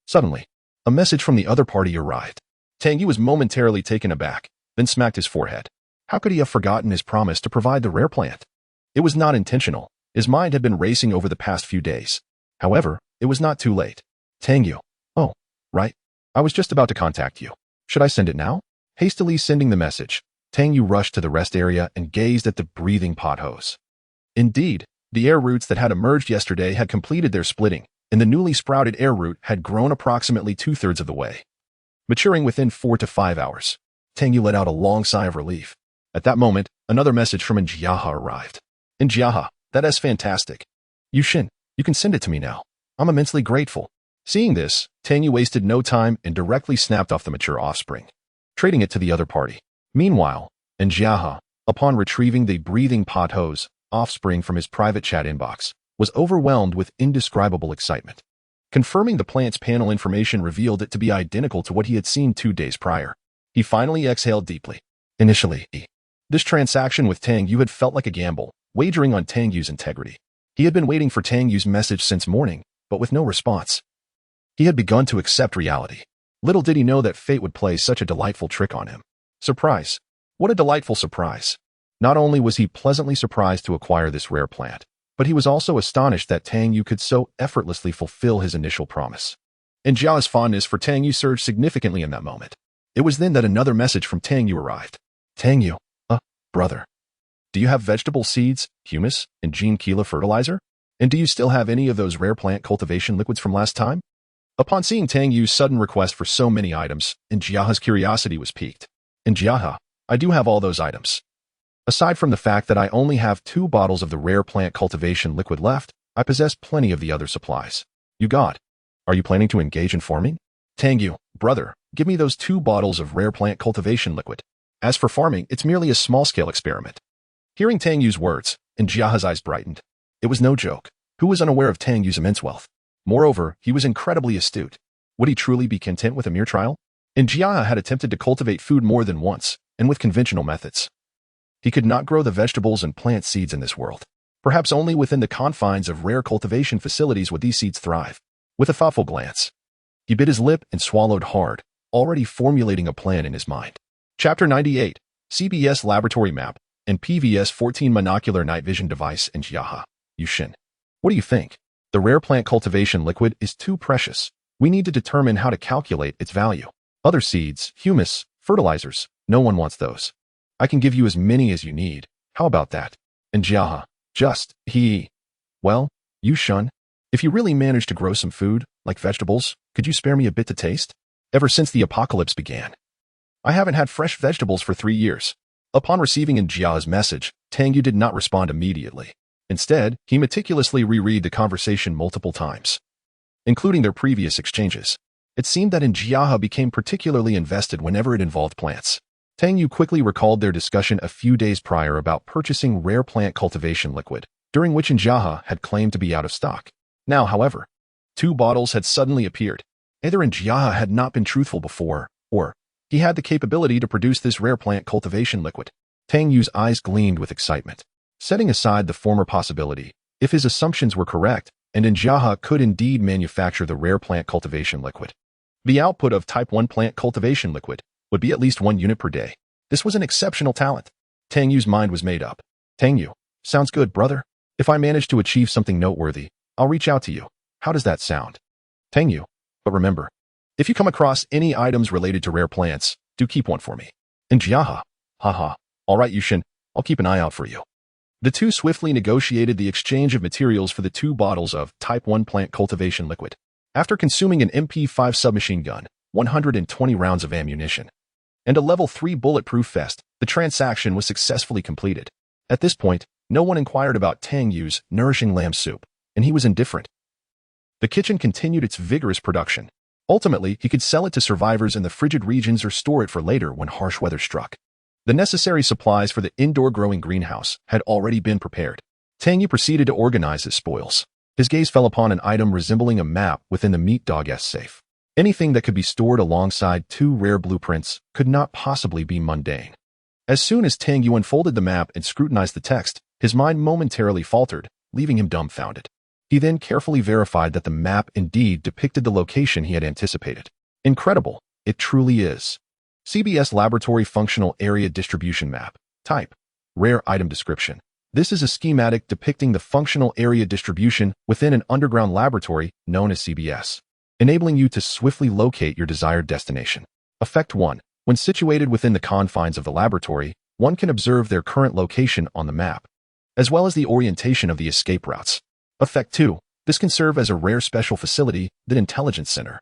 Suddenly, a message from the other party arrived. Tang Yu was momentarily taken aback, then smacked his forehead. How could he have forgotten his promise to provide the rare plant? It was not intentional. His mind had been racing over the past few days. However, it was not too late. Tang Yu. Oh, right. I was just about to contact you. Should I send it now? Hastily sending the message, Tang Yu rushed to the rest area and gazed at the breathing potholes. Indeed, the air roots that had emerged yesterday had completed their splitting, and the newly sprouted air root had grown approximately 2/3 of the way, maturing within 4 to 5 hours. Tang Yu let out a long sigh of relief. At that moment, another message from Jiaha arrived. Jiaha, that is fantastic. Yushin, you can send it to me now. I'm immensely grateful. Seeing this, Tang Yu wasted no time and directly snapped off the mature offspring, trading it to the other party. Meanwhile, Jiaha, upon retrieving the breathing pothose offspring from his private chat inbox, was overwhelmed with indescribable excitement. Confirming the plant's panel information revealed it to be identical to what he had seen 2 days prior. He finally exhaled deeply. Initially, this transaction with Tang Yu had felt like a gamble, wagering on Tang Yu's integrity. He had been waiting for Tang Yu's message since morning, but with no response. He had begun to accept reality. Little did he know that fate would play such a delightful trick on him. Surprise. What a delightful surprise. Not only was he pleasantly surprised to acquire this rare plant, but he was also astonished that Tang Yu could so effortlessly fulfill his initial promise. And Jia's fondness for Tang Yu surged significantly in that moment. It was then that another message from Tang Yu arrived. Tang Yu, brother. Do you have vegetable seeds, humus, and gene Keela fertilizer? And do you still have any of those rare plant cultivation liquids from last time? Upon seeing Tang Yu's sudden request for so many items, Jiaha's curiosity was piqued. Jiaha, I do have all those items. Aside from the fact that I only have 2 bottles of the rare plant cultivation liquid left, I possess plenty of the other supplies. You got. Are you planning to engage in farming? Tang Yu, brother, give me those 2 bottles of rare plant cultivation liquid. As for farming, it's merely a small-scale experiment. Hearing Tang Yu's words, Jiaha's eyes brightened. It was no joke. Who was unaware of Tang Yu's immense wealth? Moreover, he was incredibly astute. Would he truly be content with a mere trial? Jiaha had attempted to cultivate food more than once, and with conventional methods. He could not grow the vegetables and plant seeds in this world. Perhaps only within the confines of rare cultivation facilities would these seeds thrive. With a thoughtful glance, he bit his lip and swallowed hard, already formulating a plan in his mind. Chapter 98, CBS Laboratory Map, and PVS-14 Monocular Night Vision Device in Jiaha. Yushin. What do you think? The rare plant cultivation liquid is too precious. We need to determine how to calculate its value. Other seeds, humus, fertilizers, no one wants those. I can give you as many as you need. How about that? Jiaha. Well, Yushin, if you really manage to grow some food, like vegetables, could you spare me a bit to taste? Ever since the apocalypse began, I haven't had fresh vegetables for 3 years. Upon receiving Jia's message, Tang Yu did not respond immediately. Instead, he meticulously reread the conversation multiple times, including their previous exchanges. It seemed that Jiaha became particularly invested whenever it involved plants. Tang Yu quickly recalled their discussion a few days prior about purchasing rare plant cultivation liquid, during which Jiaha had claimed to be out of stock. Now, however, 2 bottles had suddenly appeared. Either Jiaha had not been truthful before, or he had the capability to produce this rare plant cultivation liquid. Tang Yu's eyes gleamed with excitement. Setting aside the former possibility, If his assumptions were correct, and Njiaha could indeed manufacture the rare plant cultivation liquid, the output of Type 1 plant cultivation liquid would be at least 1 unit per day. This was an exceptional talent. Tang Yu's mind was made up. Tang Yu, sounds good, brother. If I manage to achieve something noteworthy, I'll reach out to you. How does that sound? Tang Yu, but remember, if you come across any items related to rare plants, do keep one for me. Njiaha, haha, all right, Yushin, I'll keep an eye out for you. The two swiftly negotiated the exchange of materials for the 2 bottles of Type 1 plant cultivation liquid. After consuming an MP5 submachine gun, 120 rounds of ammunition, and a level 3 bulletproof vest, the transaction was successfully completed. At this point, no one inquired about Tang Yu's nourishing lamb soup, and he was indifferent. The kitchen continued its vigorous production. Ultimately, he could sell it to survivors in the frigid regions or store it for later when harsh weather struck. The necessary supplies for the indoor growing greenhouse had already been prepared. Tang Yu proceeded to organize his spoils. His gaze fell upon an item resembling a map within the meat dog's safe. Anything that could be stored alongside 2 rare blueprints could not possibly be mundane. As soon as Tang Yu unfolded the map and scrutinized the text, his mind momentarily faltered, leaving him dumbfounded. He then carefully verified that the map indeed depicted the location he had anticipated. Incredible, it truly is. CBS Laboratory Functional Area Distribution Map. Type: Rare Item Description. This is a schematic depicting the functional area distribution within an underground laboratory known as CBS, enabling you to swiftly locate your desired destination. Effect 1. When situated within the confines of the laboratory, one can observe their current location on the map, as well as the orientation of the escape routes. Effect 2. This can serve as a rare special facility, the Intelligence Center,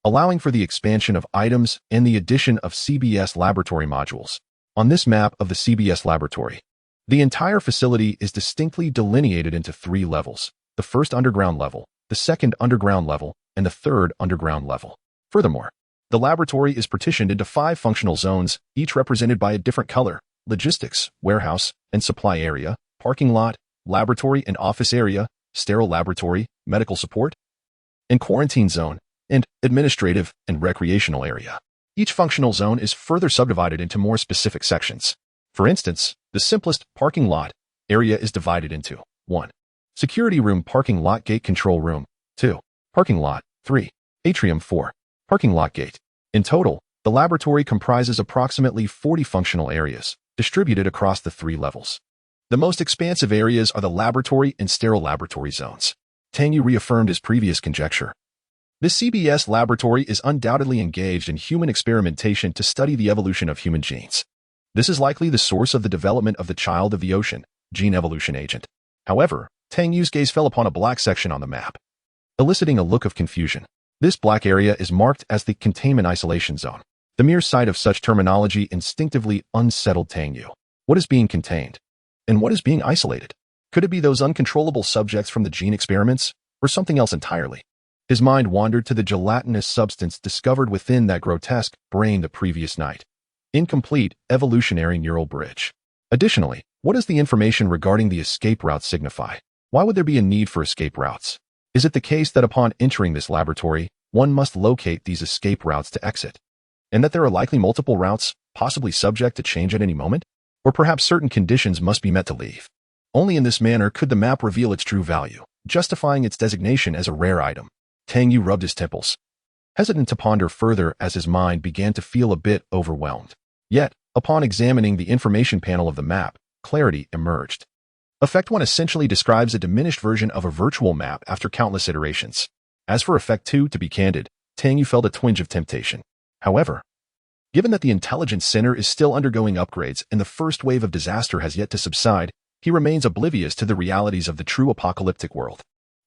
allowing for the expansion of items and the addition of CBS laboratory modules. On this map of the CBS laboratory, the entire facility is distinctly delineated into 3 levels: the first underground level, the second underground level, and the third underground level. Furthermore, the laboratory is partitioned into 5 functional zones, each represented by a different color: logistics, warehouse, and supply area, parking lot, laboratory and office area, sterile laboratory, medical support, and quarantine zone, and administrative and recreational area. Each functional zone is further subdivided into more specific sections. For instance, the simplest parking lot area is divided into 1. Security room, parking lot gate, control room, 2. Parking lot, 3. Atrium, 4. Parking lot gate. In total, the laboratory comprises approximately 40 functional areas, distributed across the 3 levels. The most expansive areas are the laboratory and sterile laboratory zones. Tang Yu reaffirmed his previous conjecture. This CBS laboratory is undoubtedly engaged in human experimentation to study the evolution of human genes. This is likely the source of the development of the child of the ocean, gene evolution agent. However, Tang Yu's gaze fell upon a black section on the map, eliciting a look of confusion. This black area is marked as the containment isolation zone. The mere sight of such terminology instinctively unsettled Tang Yu. What is being contained? And what is being isolated? Could it be those uncontrollable subjects from the gene experiments, or something else entirely? His mind wandered to the gelatinous substance discovered within that grotesque brain the previous night. Incomplete evolutionary neural bridge. Additionally, what does the information regarding the escape route signify? Why would there be a need for escape routes? Is it the case that upon entering this laboratory, one must locate these escape routes to exit? And that there are likely multiple routes, possibly subject to change at any moment? Or perhaps certain conditions must be met to leave? Only in this manner could the map reveal its true value, justifying its designation as a rare item. Tang Yu rubbed his temples, hesitant to ponder further as his mind began to feel a bit overwhelmed. Yet, upon examining the information panel of the map, clarity emerged. Effect 1 essentially describes a diminished version of a virtual map after countless iterations. As for Effect 2, to be candid, Tang Yu felt a twinge of temptation. However, given that the Intelligence Center is still undergoing upgrades and the first wave of disaster has yet to subside, he remains oblivious to the realities of the true apocalyptic world.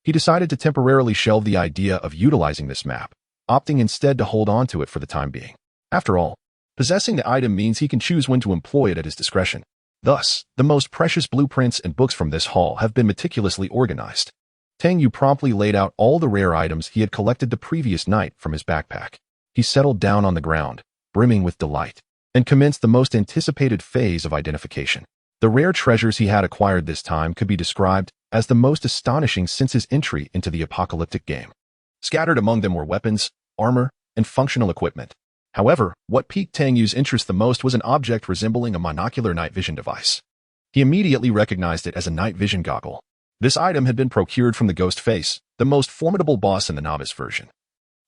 He decided to temporarily shelve the idea of utilizing this map, opting instead to hold on to it for the time being. After all, possessing the item means he can choose when to employ it at his discretion. Thus, the most precious blueprints and books from this haul have been meticulously organized. Tang Yu promptly laid out all the rare items he had collected the previous night from his backpack. He settled down on the ground, brimming with delight, and commenced the most anticipated phase of identification. The rare treasures he had acquired this time could be described as the most astonishing since his entry into the apocalyptic game. Scattered among them were weapons, armor, and functional equipment. However, what piqued Tang Yu's interest the most was an object resembling a monocular night vision device. He immediately recognized it as a night vision goggle. This item had been procured from the Ghost Face, the most formidable boss in the novice version.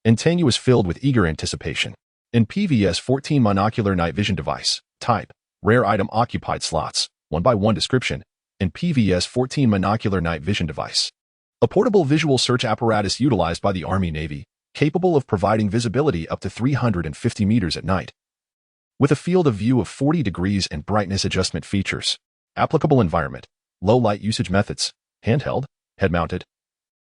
And Tang Yu was filled with eager anticipation. In PVS 14 monocular night vision device, type, rare item occupied slots, 1x1 description. In PVS 14 monocular night vision device, a portable visual search apparatus utilized by the Army Navy, capable of providing visibility up to 350 meters at night. With a field of view of 40 degrees and brightness adjustment features. Applicable environment, low light usage methods, handheld, head-mounted,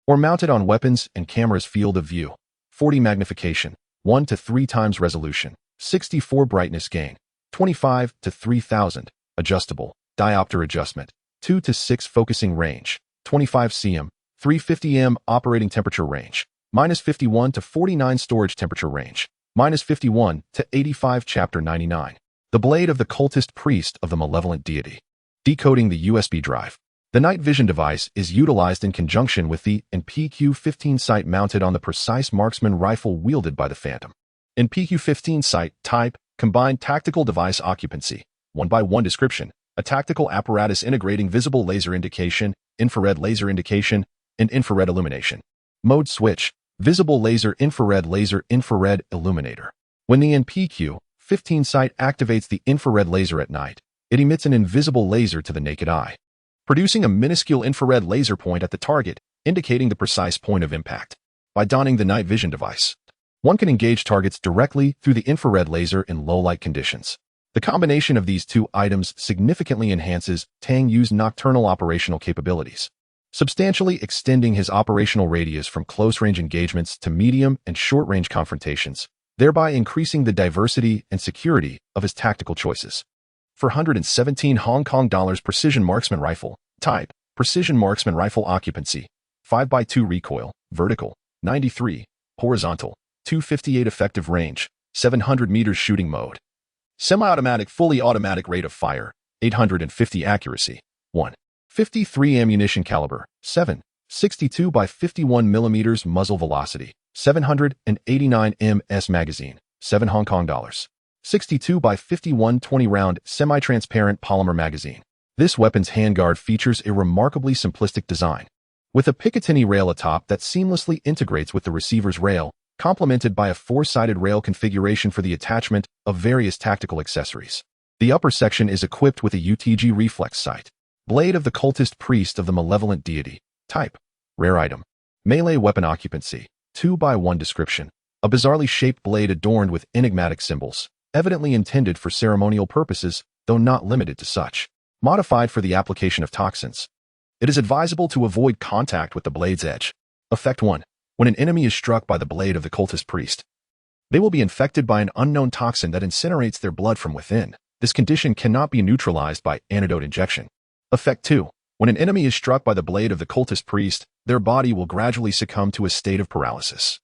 or mounted on weapons and cameras. Field of view, 40 magnification, 1 to 3 times resolution, 64 brightness gain, 25 to 3000, adjustable, diopter adjustment, 2 to 6 focusing range, 25 cm, 350 m operating temperature range, -51 to 49 storage temperature range, -51 to 85 chapter 99. The blade of the cultist priest of the malevolent deity. Decoding the USB drive. The night vision device is utilized in conjunction with the PQ-15 sight mounted on the precise marksman rifle wielded by the Phantom. In PQ-15 sight, type, combined tactical device occupancy, 1x1 description, a tactical apparatus integrating visible laser indication, infrared and infrared illumination. Mode switch, visible laser, infrared illuminator. When the PQ-15 sight activates the infrared laser at night, it emits an invisible laser to the naked eye, producing a minuscule infrared laser point at the target, indicating the precise point of impact. By donning the night vision device, one can engage targets directly through the infrared laser in low-light conditions. The combination of these two items significantly enhances Tang Yu's nocturnal operational capabilities, substantially extending his operational radius from close-range engagements to medium and short-range confrontations, thereby increasing the diversity and security of his tactical choices. For 117 Hong Kong dollars precision marksman rifle, type, precision marksman rifle occupancy, 5x2 recoil, vertical, 93, horizontal, 258 effective range, 700 meters shooting mode. Semi-automatic, fully automatic rate of fire, 850 accuracy, 1. 53 ammunition caliber, 7. 62 by 51 millimeters muzzle velocity, 789 ms magazine, 7 Hong Kong dollars. 62 by 51 20-round semi-transparent polymer magazine. This weapon's handguard features a remarkably simplistic design, with a Picatinny rail atop that seamlessly integrates with the receiver's rail, complemented by a 4-sided rail configuration for the attachment of various tactical accessories. The upper section is equipped with a UTG reflex sight. Blade of the cultist priest of the malevolent deity. Type, rare item. Melee weapon occupancy, 2x1 description. A bizarrely shaped blade adorned with enigmatic symbols, evidently intended for ceremonial purposes, though not limited to such. Modified for the application of toxins. It is advisable to avoid contact with the blade's edge. Effect 1. When an enemy is struck by the blade of the cultist priest, they will be infected by an unknown toxin that incinerates their blood from within. This condition cannot be neutralized by antidote injection. Effect 2. When an enemy is struck by the blade of the cultist priest, their body will gradually succumb to a state of paralysis,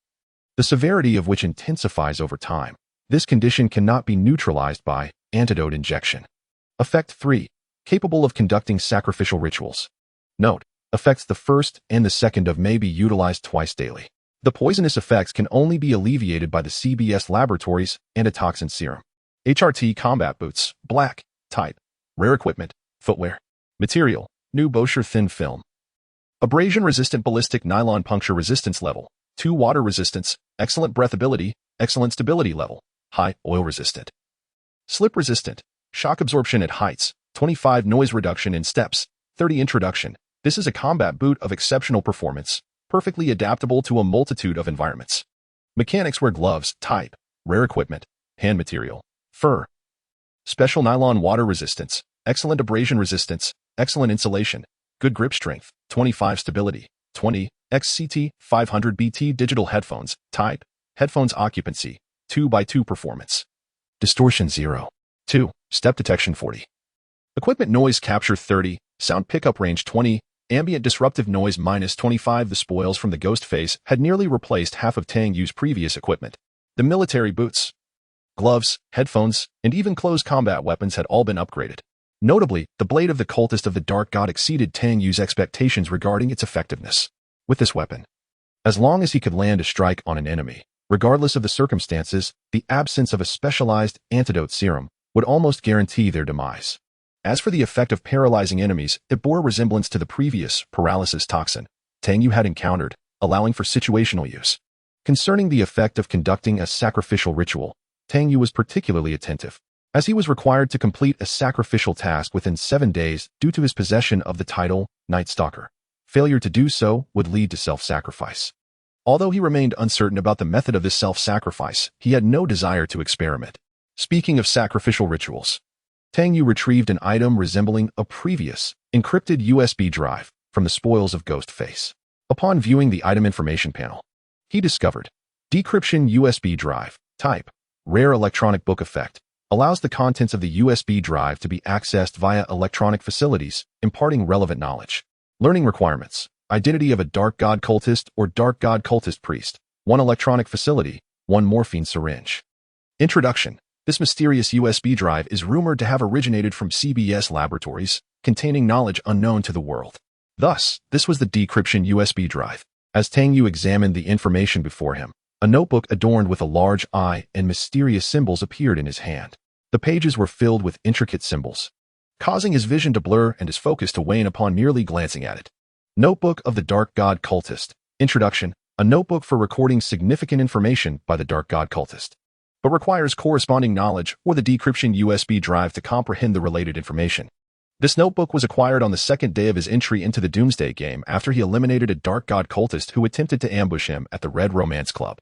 the severity of which intensifies over time. This condition cannot be neutralized by antidote injection. Effect 3. Capable of conducting sacrificial rituals. Note, effects the first and the second of may be utilized twice daily. The poisonous effects can only be alleviated by the CBS laboratories and a toxin serum. HRT combat boots, black, type, rare equipment, footwear. Material, new Boscher thin film. Abrasion-resistant ballistic nylon puncture resistance level, 2 water resistance, excellent breathability, excellent stability level, high oil resistant. Slip resistant, shock absorption at heights, 25 noise reduction in steps, 30 introduction. This is a combat boot of exceptional performance, perfectly adaptable to a multitude of environments. Mechanics wear gloves, type, rare equipment, hand material, fur. Special nylon water resistance, excellent abrasion resistance, excellent insulation, good grip strength, 25 stability, 20, XCT, 500 BT digital headphones, type, headphones occupancy, 2x2 performance. Distortion 0. 2, step detection 40. Equipment noise capture 30, sound pickup range 20, ambient disruptive noise -25. The spoils from the Ghost Face had nearly replaced half of Tang Yu's previous equipment. The military boots, gloves, headphones, and even closed combat weapons had all been upgraded. Notably, the blade of the cultist of the Dark God exceeded Tang Yu's expectations regarding its effectiveness. With this weapon, as long as he could land a strike on an enemy, regardless of the circumstances, the absence of a specialized antidote serum would almost guarantee their demise. As for the effect of paralyzing enemies, it bore a resemblance to the previous paralysis toxin Tang Yu had encountered, allowing for situational use. Concerning the effect of conducting a sacrificial ritual, Tang Yu was particularly attentive, as he was required to complete a sacrificial task within 7 days due to his possession of the title Night Stalker. Failure to do so would lead to self-sacrifice. Although he remained uncertain about the method of this self-sacrifice, he had no desire to experiment. Speaking of sacrificial rituals, Tang Yu retrieved an item resembling a previous, encrypted USB drive from the spoils of Ghostface. Upon viewing the item information panel, he discovered decryption USB drive, type, rare electronic book effect, allows the contents of the USB drive to be accessed via electronic facilities, imparting relevant knowledge. Learning requirements, identity of a dark god cultist or dark god cultist priest, 1 electronic facility, 1 morphine syringe. Introduction. This mysterious USB drive is rumored to have originated from CBS laboratories, containing knowledge unknown to the world. Thus, this was the decryption USB drive. As Tang Yu examined the information before him, a notebook adorned with a large eye and mysterious symbols appeared in his hand. The pages were filled with intricate symbols, causing his vision to blur and his focus to wane upon merely glancing at it. Notebook of the Dark God Cultist. Introduction. A notebook for recording significant information by the Dark God Cultist, but requires corresponding knowledge or the decryption USB drive to comprehend the related information. This notebook was acquired on the 2nd day of his entry into the Doomsday game after he eliminated a Dark God cultist who attempted to ambush him at the Red Romance Club.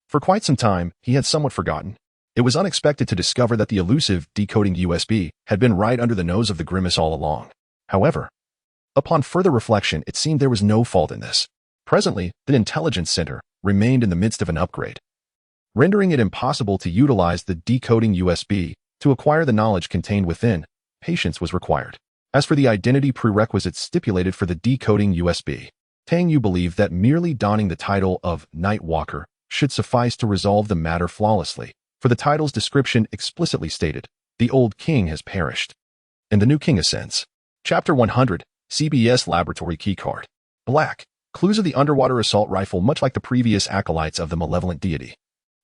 For quite some time, he had somewhat forgotten. It was unexpected to discover that the elusive decoding USB had been right under the nose of the Grimace all along. However, upon further reflection, it seemed there was no fault in this. Presently, the Intelligence Center remained in the midst of an upgrade, rendering it impossible to utilize the decoding USB to acquire the knowledge contained within. Patience was required. As for the identity prerequisites stipulated for the decoding USB, Tang Yu believed that merely donning the title of Night Walker should suffice to resolve the matter flawlessly, for the title's description explicitly stated, "The old king has perished, and the new king ascends." Chapter 100, CBS Laboratory Keycard. Black. Clues of the underwater assault rifle much like the previous acolytes of the malevolent deity.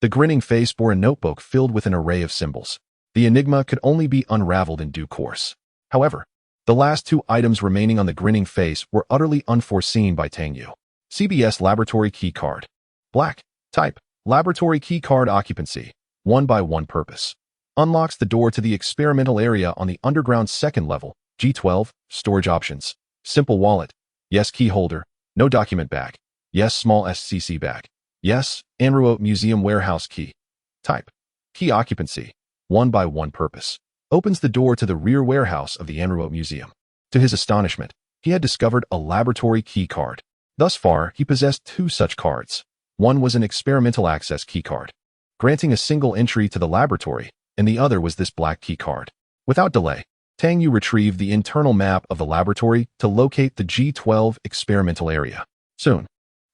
The grinning face bore a notebook filled with an array of symbols. The enigma could only be unraveled in due course. However, the last 2 items remaining on the grinning face were utterly unforeseen by Tang Yu. CBS Laboratory Keycard. Black. Type. Laboratory Keycard occupancy. 1 by 1 purpose. Unlocks the door to the experimental area on the underground 2nd level. G12. Storage options. Simple wallet. Yes. Key holder. No document bag. Yes. Small SCC bag. Yes. Anruo Museum warehouse key. Type. Key occupancy. 1 by 1 purpose. Opens the door to the rear warehouse of the Anruo Museum. To his astonishment, he had discovered a laboratory key card. Thus far, he possessed 2 such cards. One was an experimental access key card, granting a single entry to the laboratory, and the other was this black key card. Without delay, Tang Yu retrieved the internal map of the laboratory to locate the G12 experimental area. Soon,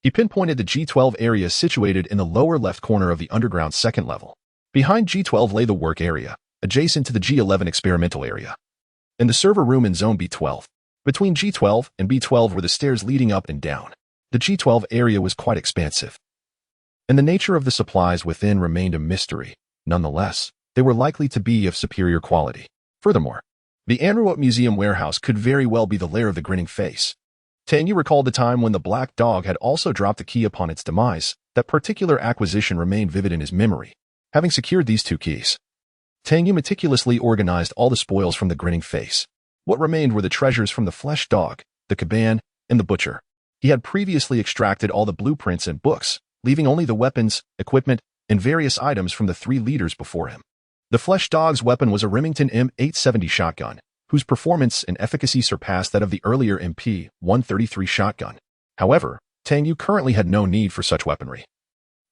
he pinpointed the G12 area situated in the lower left corner of the underground 2nd level. Behind G12 lay the work area, adjacent to the G11 experimental area, and the server room in zone B12. Between G12 and B12 were the stairs leading up and down. The G12 area was quite expansive, and the nature of the supplies within remained a mystery. Nonetheless, they were likely to be of superior quality. Furthermore, the Anruo Museum warehouse could very well be the lair of the grinning face. Tang Yu recalled the time when the black dog had also dropped the key upon its demise. That particular acquisition remained vivid in his memory. Having secured these 2 keys, Tang Yu meticulously organized all the spoils from the grinning face. What remained were the treasures from the flesh dog, the caban, and the butcher. He had previously extracted all the blueprints and books, leaving only the weapons, equipment, and various items from the 3 leaders before him. The flesh dog's weapon was a Remington M870 shotgun, whose performance and efficacy surpassed that of the earlier MP133 shotgun. However, Tang Yu currently had no need for such weaponry,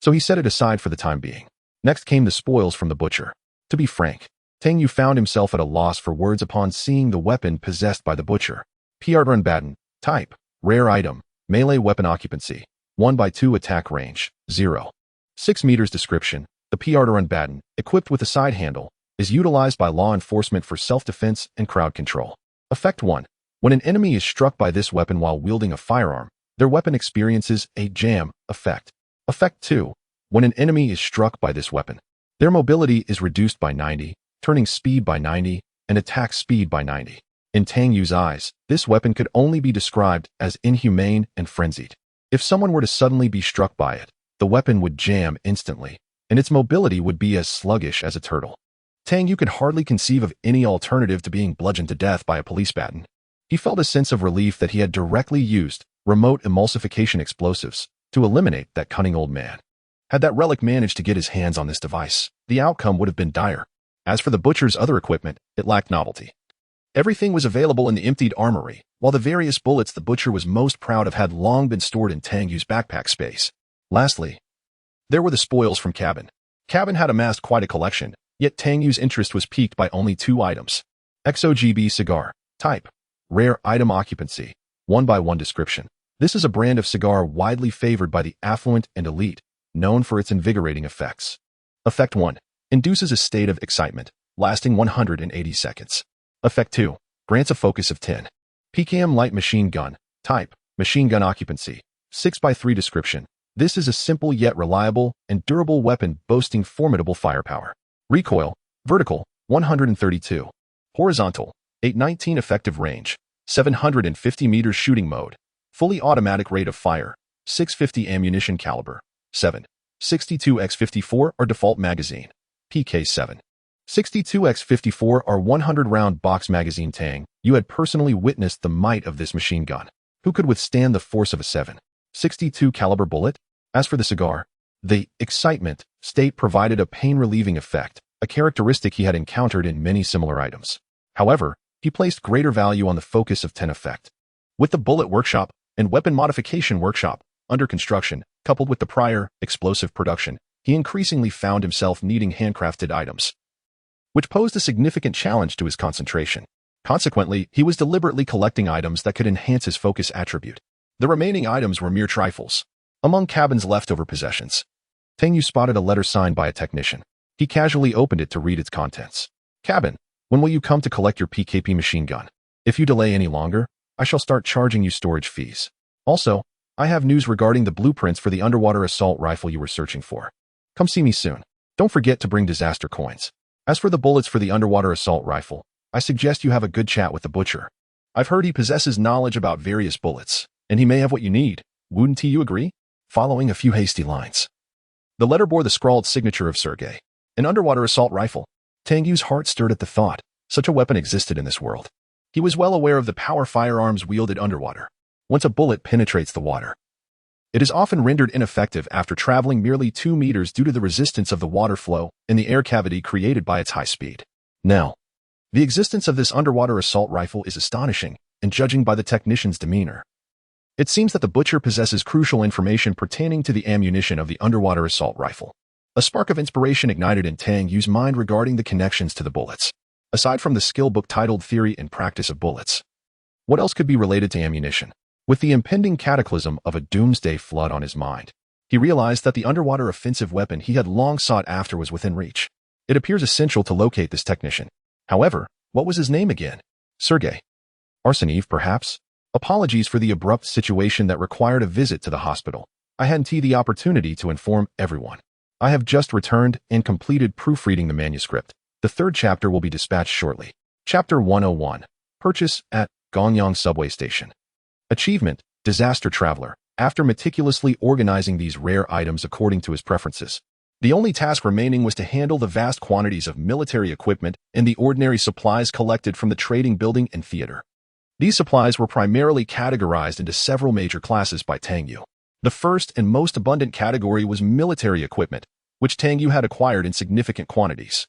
so he set it aside for the time being. Next came the spoils from the butcher. To be frank, Tang Yu found himself at a loss for words upon seeing the weapon possessed by the butcher. Piardran Baton. Type. Rare item. Melee weapon occupancy. 1 by 2 attack range. 0. 6 meters description. The Piardran Baton, equipped with a side handle, is utilized by law enforcement for self-defense and crowd control. Effect 1. When an enemy is struck by this weapon while wielding a firearm, their weapon experiences a jam effect. Effect 2. When an enemy is struck by this weapon, their mobility is reduced by 90, turning speed by 90, and attack speed by 90. In Tang Yu's eyes, this weapon could only be described as inhumane and frenzied. If someone were to suddenly be struck by it, the weapon would jam instantly, and its mobility would be as sluggish as a turtle. Tang Yu could hardly conceive of any alternative to being bludgeoned to death by a police baton. He felt a sense of relief that he had directly used remote emulsification explosives to eliminate that cunning old man. Had that relic managed to get his hands on this device, the outcome would have been dire. As for the butcher's other equipment, it lacked novelty. Everything was available in the emptied armory, while the various bullets the butcher was most proud of had long been stored in Tang Yu's backpack space. Lastly, there were the spoils from Cabin. Cabin had amassed quite a collection, yet Tang Yu's interest was piqued by only 2 items. XOGB cigar. Type: rare item occupancy. 1x1 description. This is a brand of cigar widely favored by the affluent and elite, known for its invigorating effects. Effect 1. Induces a state of excitement, lasting 180 seconds. Effect 2. Grants a focus of 10. PKM light machine gun. Type: machine gun occupancy. 6x3 description. This is a simple yet reliable and durable weapon boasting formidable firepower. Recoil: vertical, 132. Horizontal, 819. Effective range, 750 meters. Shooting mode: fully automatic. Rate of fire, 650. Ammunition caliber, 7. 62x54 or default magazine. PK 7. 62x54 or 100-round box magazine. Tang Yu had personally witnessed the might of this machine gun. Who could withstand the force of a 7.62 caliber bullet? As for the cigar, the excitement state provided a pain-relieving effect, a characteristic he had encountered in many similar items. However, he placed greater value on the focus of 10 effect. With the bullet workshop and weapon modification workshop under construction, coupled with the prior explosive production, he increasingly found himself needing handcrafted items, which posed a significant challenge to his concentration. Consequently, he was deliberately collecting items that could enhance his focus attribute. The remaining items were mere trifles. Among Cabin's leftover possessions, Tang Yu spotted a letter signed by a technician. He casually opened it to read its contents. Cabin, when will you come to collect your PKP machine gun? If you delay any longer, I shall start charging you storage fees. Also, I have news regarding the blueprints for the underwater assault rifle you were searching for. Come see me soon. Don't forget to bring disaster coins. As for the bullets for the underwater assault rifle, I suggest you have a good chat with the butcher. I've heard he possesses knowledge about various bullets, and he may have what you need. Wouldn't you agree? Following a few hasty lines. The letter bore the scrawled signature of Sergei. An underwater assault rifle. Tang Yu's heart stirred at the thought. Such a weapon existed in this world. He was well aware of the power firearms wielded underwater. Once a bullet penetrates the water, it is often rendered ineffective after traveling merely 2 meters due to the resistance of the water flow in the air cavity created by its high speed. Now, the existence of this underwater assault rifle is astonishing, and judging by the technician's demeanor, it seems that the butcher possesses crucial information pertaining to the ammunition of the underwater assault rifle. A spark of inspiration ignited in Tang Yu's mind regarding the connections to the bullets. Aside from the skill book titled Theory and Practice of Bullets, what else could be related to ammunition? With the impending cataclysm of a doomsday flood on his mind, he realized that the underwater offensive weapon he had long sought after was within reach. It appears essential to locate this technician. However, what was his name again? Sergei Arseniev, perhaps? Apologies for the abrupt situation that required a visit to the hospital. I hadn't the opportunity to inform everyone. I have just returned and completed proofreading the manuscript. The 3rd chapter will be dispatched shortly. Chapter 101. Purchase at Gonyang Subway Station. Achievement: Disaster Traveler. After meticulously organizing these rare items according to his preferences, the only task remaining was to handle the vast quantities of military equipment and the ordinary supplies collected from the trading building and theater. These supplies were primarily categorized into several major classes by Tang Yu. The first and most abundant category was military equipment, which Tang Yu had acquired in significant quantities.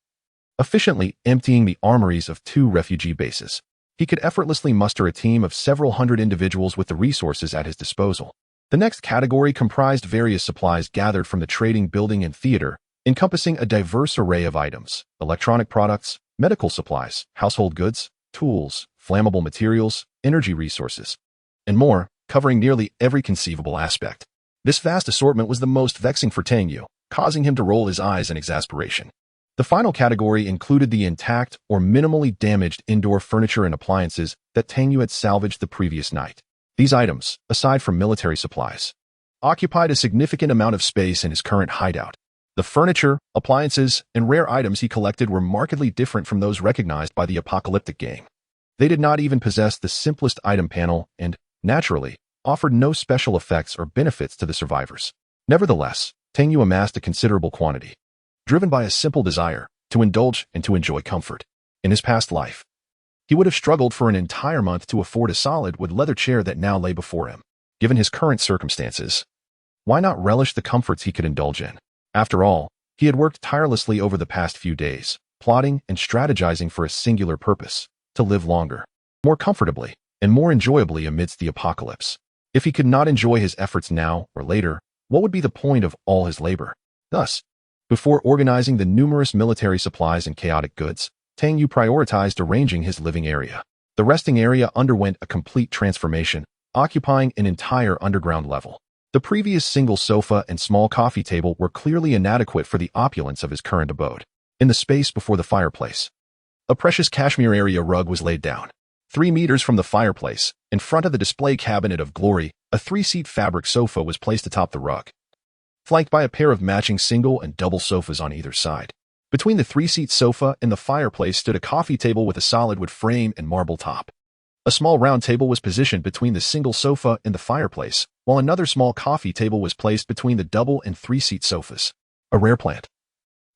Efficiently emptying the armories of 2 refugee bases, he could effortlessly muster a team of several hundred individuals with the resources at his disposal. The next category comprised various supplies gathered from the trading building and theater, encompassing a diverse array of items: electronic products, medical supplies, household goods, tools, flammable materials, energy resources, and more, covering nearly every conceivable aspect. This vast assortment was the most vexing for Tang Yu, causing him to roll his eyes in exasperation. The final category included the intact or minimally damaged indoor furniture and appliances that Tang Yu had salvaged the previous night. These items, aside from military supplies, occupied a significant amount of space in his current hideout. The furniture, appliances, and rare items he collected were markedly different from those recognized by the apocalyptic game. They did not even possess the simplest item panel and, naturally, offered no special effects or benefits to the survivors. Nevertheless, Tang Yu amassed a considerable quantity, driven by a simple desire to indulge and to enjoy comfort. In his past life, he would have struggled for an entire month to afford a solid wood leather chair that now lay before him. Given his current circumstances, why not relish the comforts he could indulge in? After all, he had worked tirelessly over the past few days, plotting and strategizing for a singular purpose: to live longer, more comfortably, and more enjoyably amidst the apocalypse. If he could not enjoy his efforts now or later, what would be the point of all his labor? Thus, before organizing the numerous military supplies and chaotic goods, Tang Yu prioritized arranging his living area. The resting area underwent a complete transformation, occupying an entire underground level. The previous single sofa and small coffee table were clearly inadequate for the opulence of his current abode. In the space before the fireplace, a precious cashmere area rug was laid down. 3 meters from the fireplace, in front of the display cabinet of glory, a 3-seat fabric sofa was placed atop the rug, flanked by a pair of matching single and double sofas on either side. Between the 3-seat sofa and the fireplace stood a coffee table with a solid wood frame and marble top. A small round table was positioned between the single sofa and the fireplace, while another small coffee table was placed between the double and 3-seat sofas. A rare plant,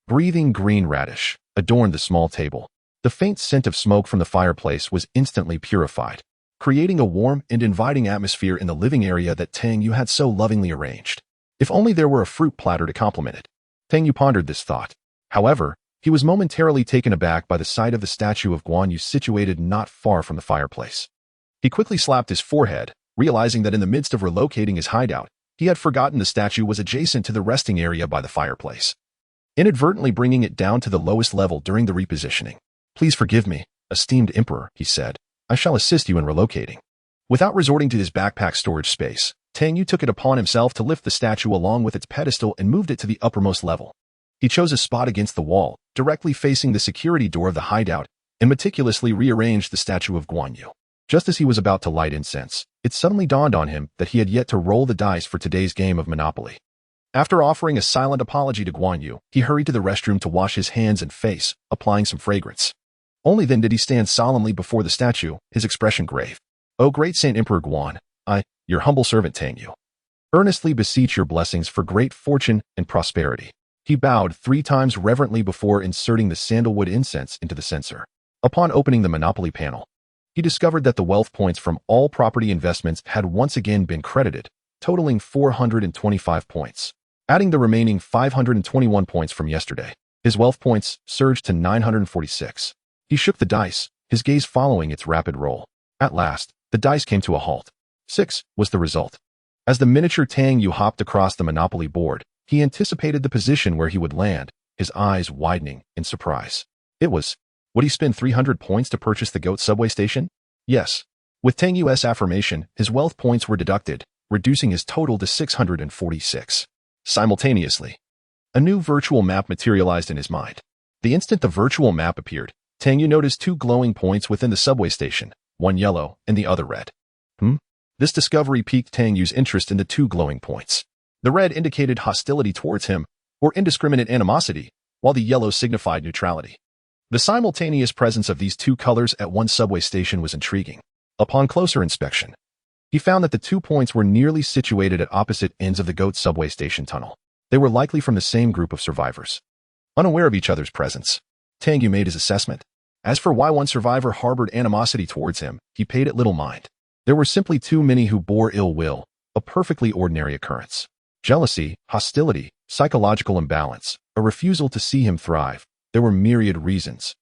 breathing green radish, adorned the small table. The faint scent of smoke from the fireplace was instantly purified, creating a warm and inviting atmosphere in the living area that Tang Yu had so lovingly arranged. If only there were a fruit platter to complement it. Tang Yu pondered this thought. However, he was momentarily taken aback by the sight of the statue of Guan Yu situated not far from the fireplace. He quickly slapped his forehead, realizing that in the midst of relocating his hideout, he had forgotten the statue was adjacent to the resting area by the fireplace, inadvertently bringing it down to the lowest level during the repositioning. "Please forgive me, esteemed Emperor," he said. "I shall assist you in relocating." Without resorting to his backpack storage space, Tang Yu took it upon himself to lift the statue along with its pedestal and moved it to the uppermost level. He chose a spot against the wall, directly facing the security door of the hideout, and meticulously rearranged the statue of Guan Yu. Just as he was about to light incense, it suddenly dawned on him that he had yet to roll the dice for today's game of Monopoly. After offering a silent apology to Guan Yu, he hurried to the restroom to wash his hands and face, applying some fragrance. Only then did he stand solemnly before the statue, his expression grave. "O great Saint Emperor Guan, I, your humble servant Tang Yu, earnestly beseech your blessings for great fortune and prosperity." He bowed 3 times reverently before inserting the sandalwood incense into the censer. Upon opening the Monopoly panel, he discovered that the wealth points from all property investments had once again been credited, totaling 425 points. Adding the remaining 521 points from yesterday, his wealth points surged to 946. He shook the dice, his gaze following its rapid roll. At last, the dice came to a halt. 6 was the result. As the miniature Tang Yu hopped across the Monopoly board, he anticipated the position where he would land, his eyes widening in surprise. It was, would he spend 300 points to purchase the GOAT subway station? Yes. With Tang Yu's affirmation, his wealth points were deducted, reducing his total to 646. Simultaneously, a new virtual map materialized in his mind. The instant the virtual map appeared, Tang Yu noticed 2 glowing points within the subway station, one yellow and the other red. This discovery piqued Tang Yu's interest in the 2 glowing points. The red indicated hostility towards him, or indiscriminate animosity, while the yellow signified neutrality. The simultaneous presence of these 2 colors at one subway station was intriguing. Upon closer inspection, he found that the 2 points were nearly situated at opposite ends of the GOAT subway station tunnel. They were likely from the same group of survivors. Unaware of each other's presence, Tang Yu made his assessment. As for why one survivor harbored animosity towards him, he paid it little mind. There were simply too many who bore ill will, a perfectly ordinary occurrence. Jealousy, hostility, psychological imbalance, a refusal to see him thrive. There were myriad reasons.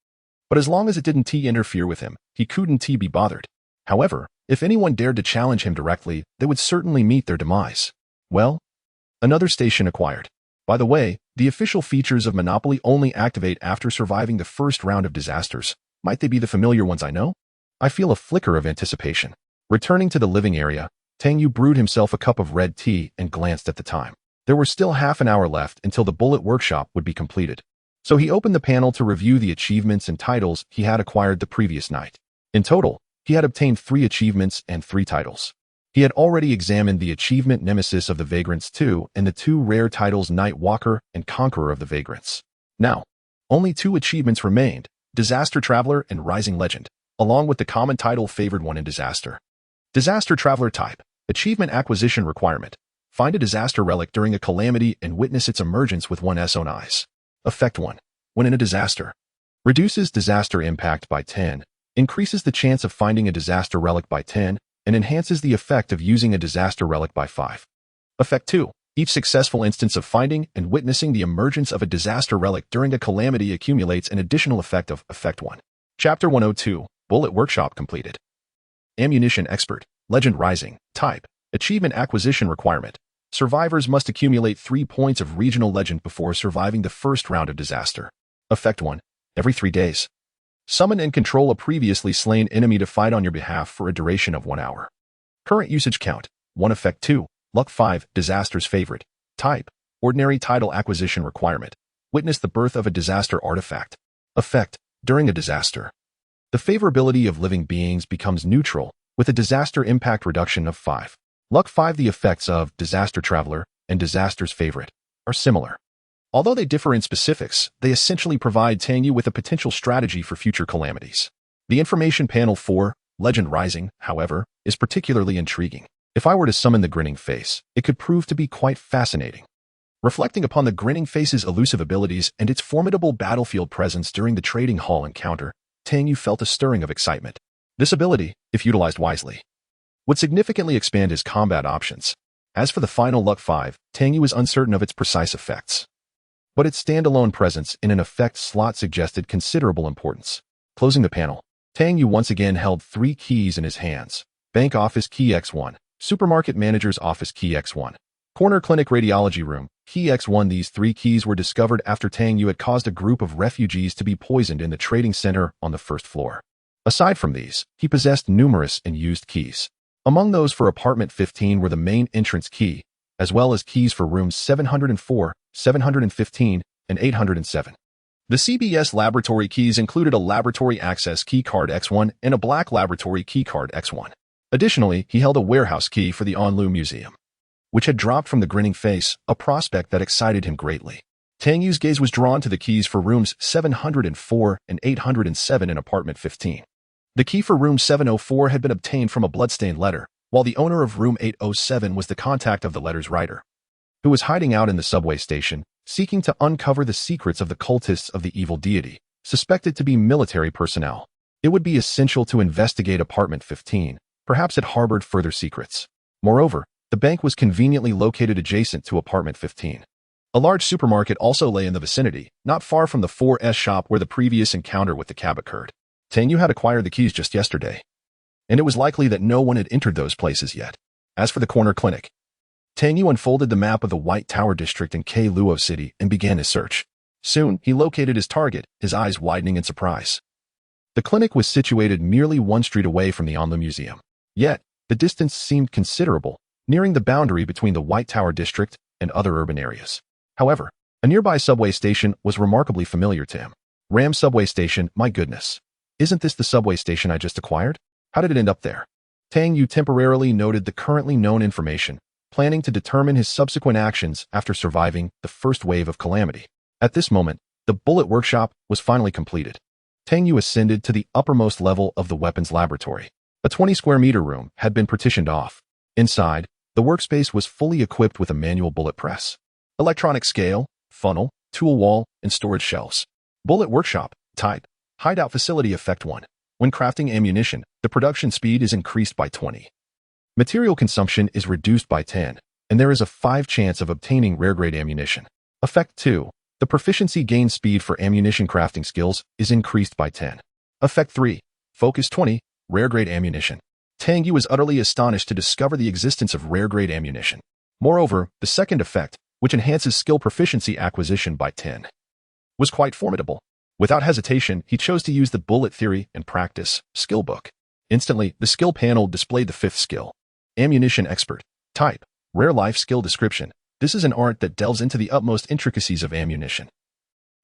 But as long as it didn't interfere with him, he couldn't be bothered. However, if anyone dared to challenge him directly, they would certainly meet their demise. Well, another station acquired. By the way, the official features of Monopoly only activate after surviving the first round of disasters. Might they be the familiar ones I know? I feel a flicker of anticipation. Returning to the living area, Tang Yu brewed himself a cup of red tea and glanced at the time. There were still half an hour left until the bullet workshop would be completed. So he opened the panel to review the achievements and titles he had acquired the previous night. In total, he had obtained 3 achievements and 3 titles. He had already examined the achievement Nemesis of the Vagrants 2 and the 2 rare titles Night Walker and Conqueror of the Vagrants. Now, only 2 achievements remained, Disaster Traveler and Rising Legend, along with the common title Favored One in Disaster. Disaster Traveler Type, Achievement Acquisition Requirement. Find a disaster relic during a calamity and witness its emergence with one's own eyes. Effect 1. When in a disaster. Reduces disaster impact by 10, increases the chance of finding a disaster relic by 10, and enhances the effect of using a disaster relic by 5. Effect 2. Each successful instance of finding and witnessing the emergence of a disaster relic during a calamity accumulates an additional effect of Effect 1. Chapter 102, Bullet Workshop completed. Ammunition Expert, Legend Rising, Type, Achievement Acquisition Requirement. Survivors must accumulate 3 points of regional legend before surviving the first round of disaster. Effect 1. Every 3 days. Summon and control a previously slain enemy to fight on your behalf for a duration of 1 hour. Current usage count, 1. Effect 2. Luck 5. Disaster's Favorite. Type, Ordinary Title Acquisition Requirement. Witness the birth of a disaster artifact. Effect, during a disaster. The favorability of living beings becomes neutral, with a disaster impact reduction of 5. Luck 5. The effects of Disaster Traveler and Disaster's Favorite are similar. Although they differ in specifics, they essentially provide Tang Yu with a potential strategy for future calamities. The information panel for Legend Rising, however, is particularly intriguing. If I were to summon the Grinning Face, it could prove to be quite fascinating. Reflecting upon the Grinning Face's elusive abilities and its formidable battlefield presence during the trading hall encounter, Tang Yu felt a stirring of excitement. This ability, if utilized wisely, would significantly expand his combat options. As for the final Luck 5, Tang Yu is uncertain of its precise effects, but its standalone presence in an effect slot suggested considerable importance. Closing the panel, Tang Yu once again held 3 keys in his hands. Bank Office Key X1, Supermarket Manager's Office Key X1, Corner Clinic Radiology Room, Key X1. These 3 keys were discovered after Tang Yu had caused a group of refugees to be poisoned in the trading center on the 1st floor. Aside from these, he possessed numerous unused keys. Among those for Apartment 15 were the main entrance key, as well as keys for rooms 704, 715, and 807. The CBS laboratory keys included a laboratory access key card X1 and a black laboratory key card X1. Additionally, he held a warehouse key for the Onlu Museum, which had dropped from the Grinning Face, a prospect that excited him greatly. Tang Yu's gaze was drawn to the keys for rooms 704 and 807 in Apartment 15. The key for room 704 had been obtained from a bloodstained letter, while the owner of room 807 was the contact of the letter's writer, who was hiding out in the subway station, seeking to uncover the secrets of the cultists of the evil deity, suspected to be military personnel. It would be essential to investigate Apartment 15. Perhaps it harbored further secrets. Moreover, the bank was conveniently located adjacent to Apartment 15. A large supermarket also lay in the vicinity, not far from the 4S shop where the previous encounter with the cab occurred. Tang Yu had acquired the keys just yesterday, and it was likely that no one had entered those places yet. As for the corner clinic, Tang Yu unfolded the map of the White Tower district in Luo City and began his search. Soon, he located his target, his eyes widening in surprise. The clinic was situated merely 1 street away from the Onlu Museum. Yet, the distance seemed considerable, nearing the boundary between the White Tower district and other urban areas. However, a nearby subway station was remarkably familiar to him. Ram Subway Station, my goodness. Isn't this the subway station I just acquired? How did it end up there? Tang Yu temporarily noted the currently known information, planning to determine his subsequent actions after surviving the first wave of calamity. At this moment, the bullet workshop was finally completed. Tang Yu ascended to the uppermost level of the weapons laboratory. A 20-square-meter room had been partitioned off. Inside, the workspace was fully equipped with a manual bullet press, electronic scale, funnel, tool wall, and storage shelves. Bullet workshop, type, hideout facility. Effect 1. When crafting ammunition, the production speed is increased by 20. Material consumption is reduced by 10, and there is a 5 chance of obtaining rare-grade ammunition. Effect 2. The proficiency gain speed for ammunition crafting skills is increased by 10. Effect 3. Focus 20. Rare-grade ammunition. Tang Yu was utterly astonished to discover the existence of rare-grade ammunition. Moreover, the second effect, which enhances skill proficiency acquisition by 10, was quite formidable. Without hesitation, he chose to use the Bullet Theory and Practice skill book. Instantly, the skill panel displayed the 5th skill. Ammunition Expert. Type, Rare Life Skill Description. This is an art that delves into the utmost intricacies of ammunition.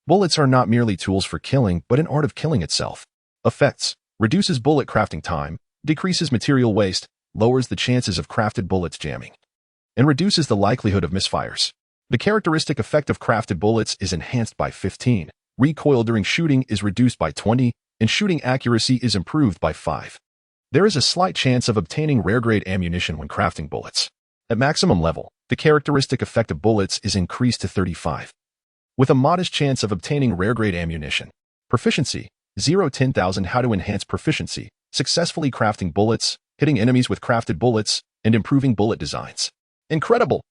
Bullets are not merely tools for killing, but an art of killing itself. Effects. Reduces bullet crafting time, decreases material waste, lowers the chances of crafted bullets jamming, and reduces the likelihood of misfires. The characteristic effect of crafted bullets is enhanced by 15. Recoil during shooting is reduced by 20, and shooting accuracy is improved by 5. There is a slight chance of obtaining rare-grade ammunition when crafting bullets. At maximum level, the characteristic effect of bullets is increased to 35, with a modest chance of obtaining rare-grade ammunition. Proficiency, 0-10,000. How to enhance proficiency: successfully crafting bullets, hitting enemies with crafted bullets, and improving bullet designs. Incredible!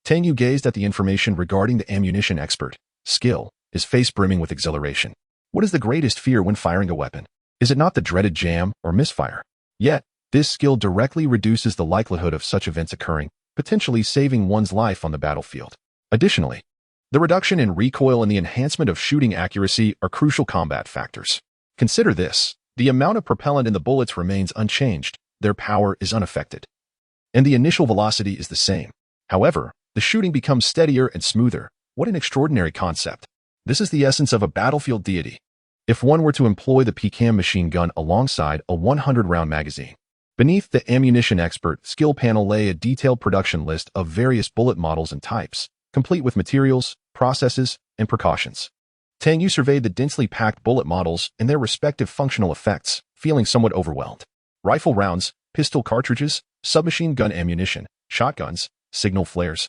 Tang Yu gazed at the information regarding the ammunition expert skill, his face brimming with exhilaration. What is the greatest fear when firing a weapon? Is it not the dreaded jam or misfire? Yet, this skill directly reduces the likelihood of such events occurring, potentially saving one's life on the battlefield. Additionally, the reduction in recoil and the enhancement of shooting accuracy are crucial combat factors. Consider this: the amount of propellant in the bullets remains unchanged, their power is unaffected, and the initial velocity is the same. However, the shooting becomes steadier and smoother. What an extraordinary concept! This is the essence of a battlefield deity. If one were to employ the PCAM machine gun alongside a 100-round magazine. Beneath the ammunition expert skill panel lay a detailed production list of various bullet models and types, complete with materials, processes, and precautions. Tang Yu surveyed the densely packed bullet models and their respective functional effects, feeling somewhat overwhelmed. Rifle rounds, pistol cartridges, submachine gun ammunition, shotguns, signal flares,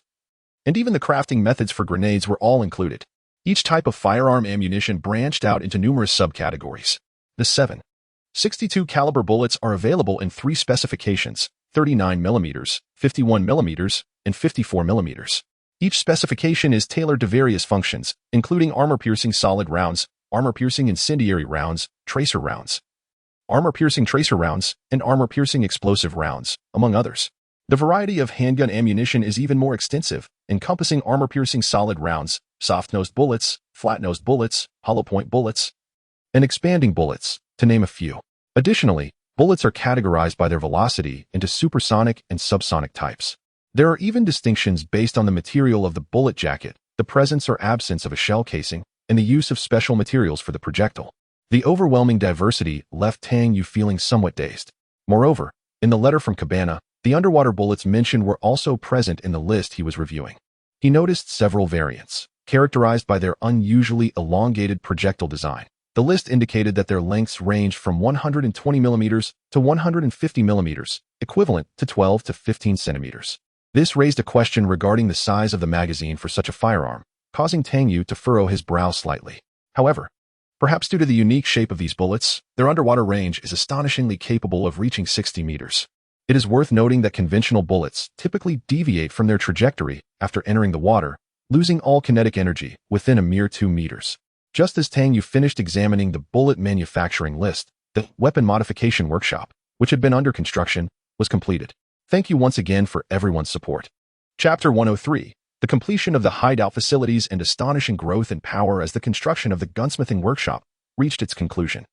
and even the crafting methods for grenades were all included. Each type of firearm ammunition branched out into numerous subcategories. The 7.62 caliber bullets are available in 3 specifications: 39mm, 51mm, and 54mm. Each specification is tailored to various functions, including armor-piercing solid rounds, armor-piercing incendiary rounds, tracer rounds, armor-piercing tracer rounds, and armor-piercing explosive rounds, among others. The variety of handgun ammunition is even more extensive, encompassing armor-piercing solid rounds, soft-nosed bullets, flat-nosed bullets, hollow-point bullets, and expanding bullets, to name a few. Additionally, bullets are categorized by their velocity into supersonic and subsonic types. There are even distinctions based on the material of the bullet jacket, the presence or absence of a shell casing, and the use of special materials for the projectile. The overwhelming diversity left Tang Yu feeling somewhat dazed. Moreover, in the letter from Cabana, the underwater bullets mentioned were also present in the list he was reviewing. He noticed several variants, characterized by their unusually elongated projectile design. The list indicated that their lengths ranged from 120mm to 150mm, equivalent to 12 to 15 centimeters. This raised a question regarding the size of the magazine for such a firearm, causing Tang Yu to furrow his brow slightly. However, perhaps due to the unique shape of these bullets, their underwater range is astonishingly capable of reaching 60 meters. It is worth noting that conventional bullets typically deviate from their trajectory after entering the water, losing all kinetic energy within a mere 2 meters. Just as Tang Yu finished examining the bullet manufacturing list, the weapon modification workshop, which had been under construction, was completed. Thank you once again for everyone's support. Chapter 103: The completion of the hideout facilities and astonishing growth and power as the construction of the gunsmithing workshop reached its conclusion.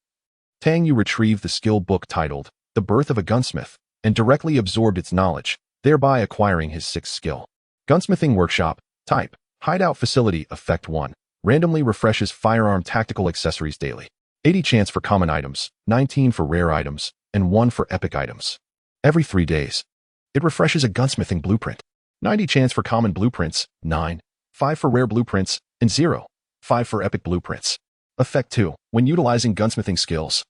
Tang Yu retrieved the skill book titled The Birth of a Gunsmith and directly absorbed its knowledge, thereby acquiring his 6th skill. Gunsmithing Workshop. Type: Hideout Facility. Effect 1. Randomly refreshes firearm tactical accessories daily. 80 chance for common items, 19 for rare items, and 1 for epic items. Every 3 days. It refreshes a gunsmithing blueprint. 90 chance for common blueprints, 9, 5 for rare blueprints, and 0, 5 for epic blueprints. Effect 2. When utilizing gunsmithing skills,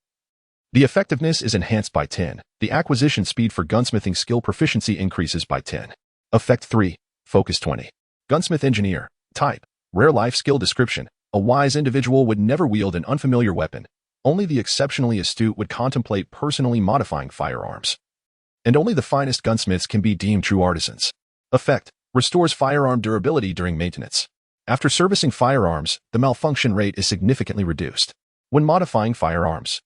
the effectiveness is enhanced by 10. The acquisition speed for gunsmithing skill proficiency increases by 10. Effect 3. Focus 20. Gunsmith Engineer. Type: Rare life skill description. A wise individual would never wield an unfamiliar weapon. Only the exceptionally astute would contemplate personally modifying firearms. And only the finest gunsmiths can be deemed true artisans. Effect: Restores firearm durability during maintenance. After servicing firearms, the malfunction rate is significantly reduced. When modifying firearms,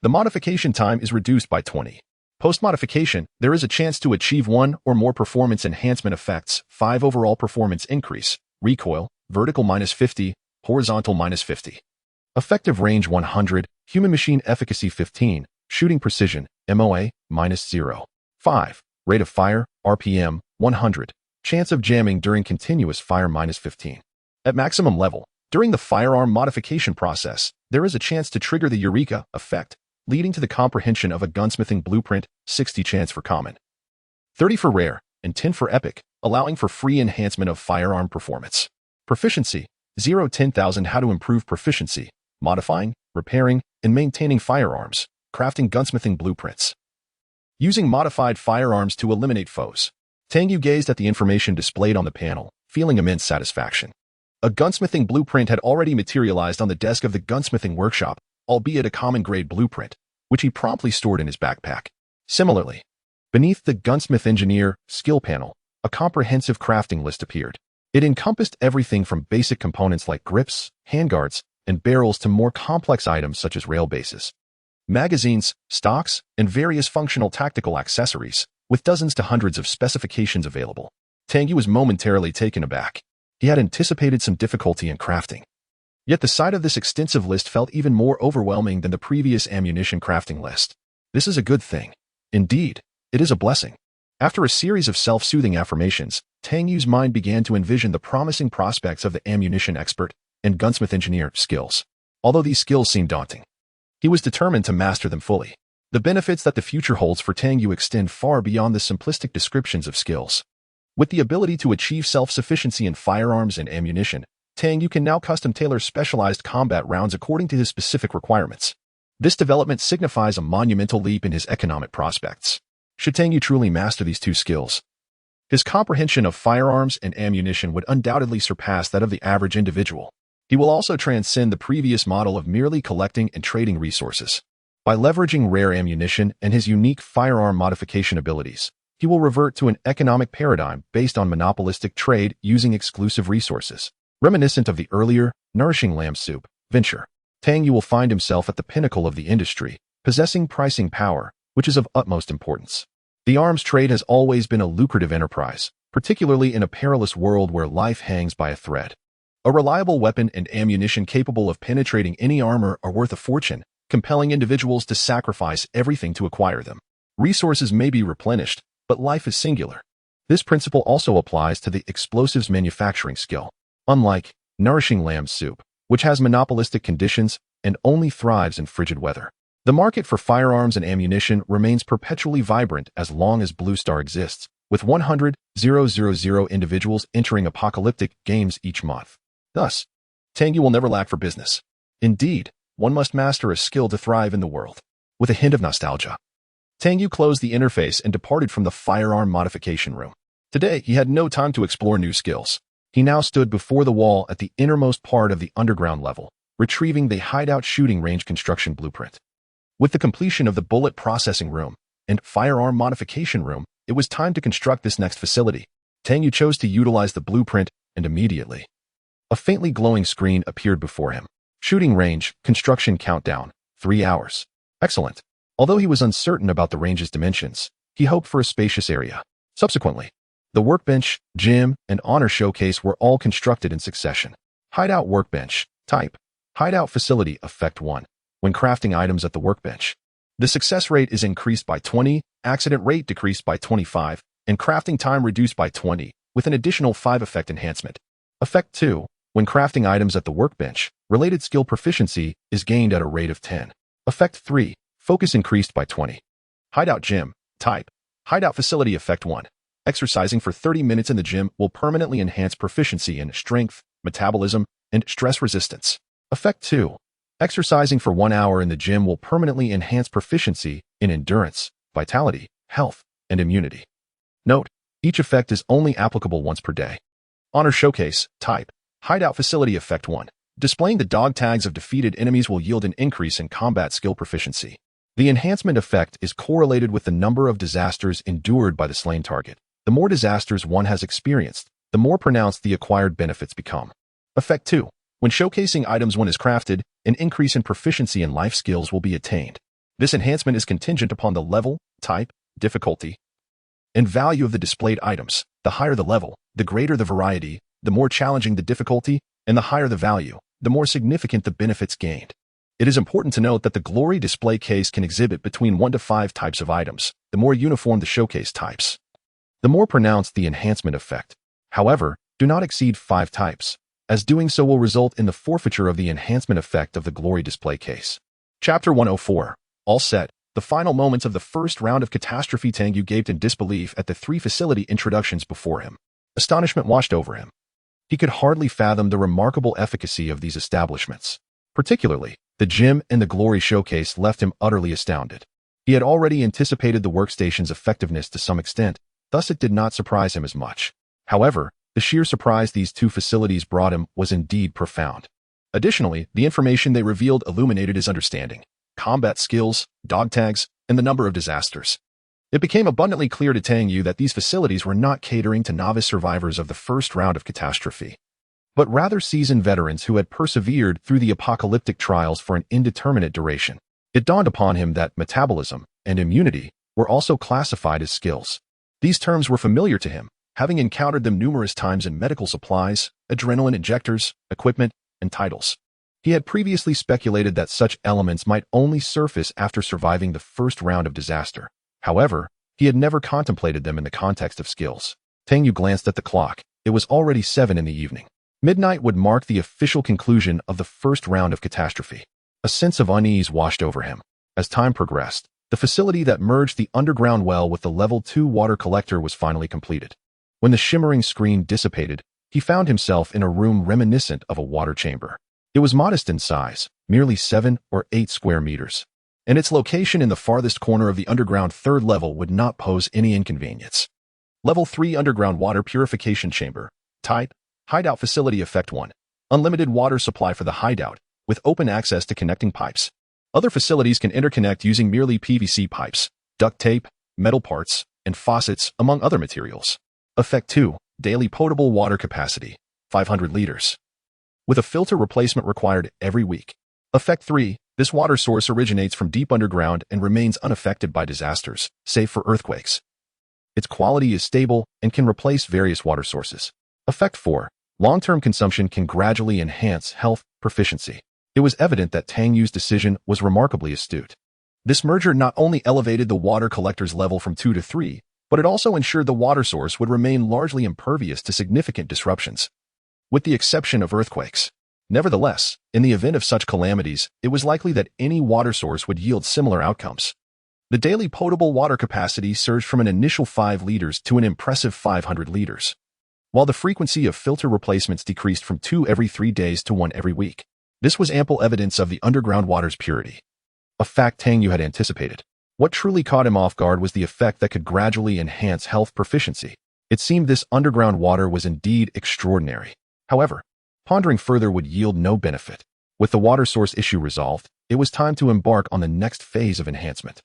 the modification time is reduced by 20. Post-modification, there is a chance to achieve 1 or more performance enhancement effects: 5 overall performance increase, recoil, vertical -50, horizontal -50. Effective range 100, human-machine efficacy 15, shooting precision, MOA, -0. 5. Rate of fire, RPM, 100. Chance of jamming during continuous fire -15. At maximum level, during the firearm modification process, there is a chance to trigger the Eureka effect, leading to the comprehension of a gunsmithing blueprint, 60 chance for common, 30 for rare, and 10 for epic, allowing for free enhancement of firearm performance. Proficiency, 0-10,000 How to improve proficiency, modifying, repairing, and maintaining firearms, crafting gunsmithing blueprints. Using modified firearms to eliminate foes. Tang Yu gazed at the information displayed on the panel, feeling immense satisfaction. A gunsmithing blueprint had already materialized on the desk of the gunsmithing workshop, albeit a common-grade blueprint, which he promptly stored in his backpack. Similarly, beneath the gunsmith engineer skill panel, a comprehensive crafting list appeared. It encompassed everything from basic components like grips, handguards, and barrels to more complex items such as rail bases, magazines, stocks, and various functional tactical accessories, with dozens to hundreds of specifications available. Tang Yu was momentarily taken aback. He had anticipated some difficulty in crafting. Yet the sight of this extensive list felt even more overwhelming than the previous ammunition crafting list. This is a good thing. Indeed, it is a blessing. After a series of self-soothing affirmations, Tang Yu's mind began to envision the promising prospects of the ammunition expert and gunsmith engineer skills. Although these skills seemed daunting, he was determined to master them fully. The benefits that the future holds for Tang Yu extend far beyond the simplistic descriptions of skills. With the ability to achieve self-sufficiency in firearms and ammunition, Tang Yu can now custom-tailor specialized combat rounds according to his specific requirements. This development signifies a monumental leap in his economic prospects. Should Tang Yu truly master these two skills, his comprehension of firearms and ammunition would undoubtedly surpass that of the average individual. He will also transcend the previous model of merely collecting and trading resources. By leveraging rare ammunition and his unique firearm modification abilities, he will revert to an economic paradigm based on monopolistic trade using exclusive resources. Reminiscent of the earlier, nourishing lamb soup venture, Tang Yu will find himself at the pinnacle of the industry, possessing pricing power, which is of utmost importance. The arms trade has always been a lucrative enterprise, particularly in a perilous world where life hangs by a thread. A reliable weapon and ammunition capable of penetrating any armor are worth a fortune, compelling individuals to sacrifice everything to acquire them. Resources may be replenished, but life is singular. This principle also applies to the explosives manufacturing skill. Unlike nourishing lamb soup, which has monopolistic conditions and only thrives in frigid weather, the market for firearms and ammunition remains perpetually vibrant as long as Blue Star exists, with 100,000 individuals entering apocalyptic games each month. Thus, Tang Yu will never lack for business. Indeed, one must master a skill to thrive in the world. With a hint of nostalgia, Tang Yu closed the interface and departed from the firearm modification room. Today, he had no time to explore new skills. He now stood before the wall at the innermost part of the underground level, retrieving the hideout shooting range construction blueprint. With the completion of the bullet processing room and firearm modification room, it was time to construct this next facility. Tang Yu chose to utilize the blueprint, and immediately, a faintly glowing screen appeared before him. Shooting range, construction countdown, 3 hours. Excellent. Although he was uncertain about the range's dimensions, he hoped for a spacious area. Subsequently, the workbench, gym, and honor showcase were all constructed in succession. Hideout workbench, type, hideout facility effect 1. When crafting items at the workbench, the success rate is increased by 20, accident rate decreased by 25, and crafting time reduced by 20, with an additional 5 effect enhancement. Effect 2. When crafting items at the workbench, related skill proficiency is gained at a rate of 10. Effect 3. Focus increased by 20. Hideout gym, type, hideout facility effect 1. Exercising for 30 minutes in the gym will permanently enhance proficiency in strength, metabolism, and stress resistance. Effect 2. Exercising for 1 hour in the gym will permanently enhance proficiency in endurance, vitality, health, and immunity. Note, each effect is only applicable once per day. Honor showcase, type, hideout facility effect 1. Displaying the dog tags of defeated enemies will yield an increase in combat skill proficiency. The enhancement effect is correlated with the number of disasters endured by the slain target. The more disasters one has experienced, the more pronounced the acquired benefits become. Effect 2. When showcasing items one has crafted, an increase in proficiency in life skills will be attained. This enhancement is contingent upon the level, type, difficulty, and value of the displayed items. The higher the level, the greater the variety, the more challenging the difficulty, and the higher the value, the more significant the benefits gained. It is important to note that the glory display case can exhibit between 1 to 5 types of items. The more uniform the showcase types, the more pronounced the enhancement effect. However, do not exceed 5 types, as doing so will result in the forfeiture of the enhancement effect of the glory display case. Chapter 104. All set, the final moments of the first round of catastrophe. Tang Yu gaped in disbelief at the 3 facility introductions before him. Astonishment washed over him. He could hardly fathom the remarkable efficacy of these establishments. Particularly, the gym and the glory showcase left him utterly astounded. He had already anticipated the workstation's effectiveness to some extent, thus it did not surprise him as much. However, the sheer surprise these 2 facilities brought him was indeed profound. Additionally, the information they revealed illuminated his understanding, combat skills, dog tags, and the number of disasters. It became abundantly clear to Tang Yu that these facilities were not catering to novice survivors of the first round of catastrophe, but rather seasoned veterans who had persevered through the apocalyptic trials for an indeterminate duration. It dawned upon him that metabolism and immunity were also classified as skills. These terms were familiar to him, having encountered them numerous times in medical supplies, adrenaline injectors, equipment, and titles. He had previously speculated that such elements might only surface after surviving the first round of disaster. However, he had never contemplated them in the context of skills. Tang Yu glanced at the clock. It was already 7 in the evening. Midnight would mark the official conclusion of the first round of catastrophe. A sense of unease washed over him. As time progressed, the facility that merged the underground well with the level 2 water collector was finally completed. When the shimmering screen dissipated, he found himself in a room reminiscent of a water chamber. It was modest in size, merely 7 or 8 square meters, and its location in the farthest corner of the underground 3rd level would not pose any inconvenience. Level 3 Underground Water Purification Chamber. Type: Hideout Facility. Effect 1. Unlimited water supply for the hideout, with open access to connecting pipes. Other facilities can interconnect using merely PVC pipes, duct tape, metal parts, and faucets, among other materials. Effect 2. Daily potable water capacity, 500 liters, with a filter replacement required every week. Effect 3. This water source originates from deep underground and remains unaffected by disasters, save for earthquakes. Its quality is stable and can replace various water sources. Effect 4. Long-term consumption can gradually enhance health proficiency. It was evident that Tang Yu's decision was remarkably astute. This merger not only elevated the water collector's level from 2 to 3, but it also ensured the water source would remain largely impervious to significant disruptions, with the exception of earthquakes. Nevertheless, in the event of such calamities, it was likely that any water source would yield similar outcomes. The daily potable water capacity surged from an initial 5 liters to an impressive 500 liters, while the frequency of filter replacements decreased from 2 every 3 days to 1 every week. This was ample evidence of the underground water's purity, a fact Tang Yu had anticipated. What truly caught him off guard was the effect that could gradually enhance health proficiency. It seemed this underground water was indeed extraordinary. However, pondering further would yield no benefit. With the water source issue resolved, it was time to embark on the next phase of enhancement.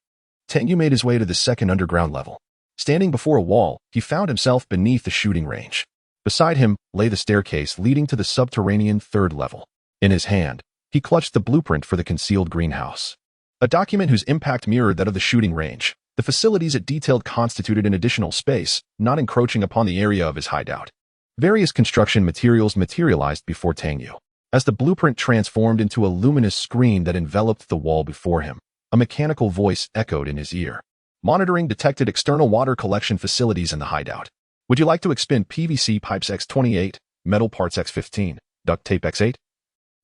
Tang Yu made his way to the 2nd underground level. Standing before a wall, he found himself beneath the shooting range. Beside him lay the staircase leading to the subterranean 3rd level. In his hand, he clutched the blueprint for the concealed greenhouse, a document whose impact mirrored that of the shooting range. The facilities it detailed constituted an additional space, not encroaching upon the area of his hideout. Various construction materials materialized before Tang Yu. As the blueprint transformed into a luminous screen that enveloped the wall before him, a mechanical voice echoed in his ear. Monitoring detected external water collection facilities in the hideout. Would you like to expend PVC pipes X28, metal parts X15, duct tape X8?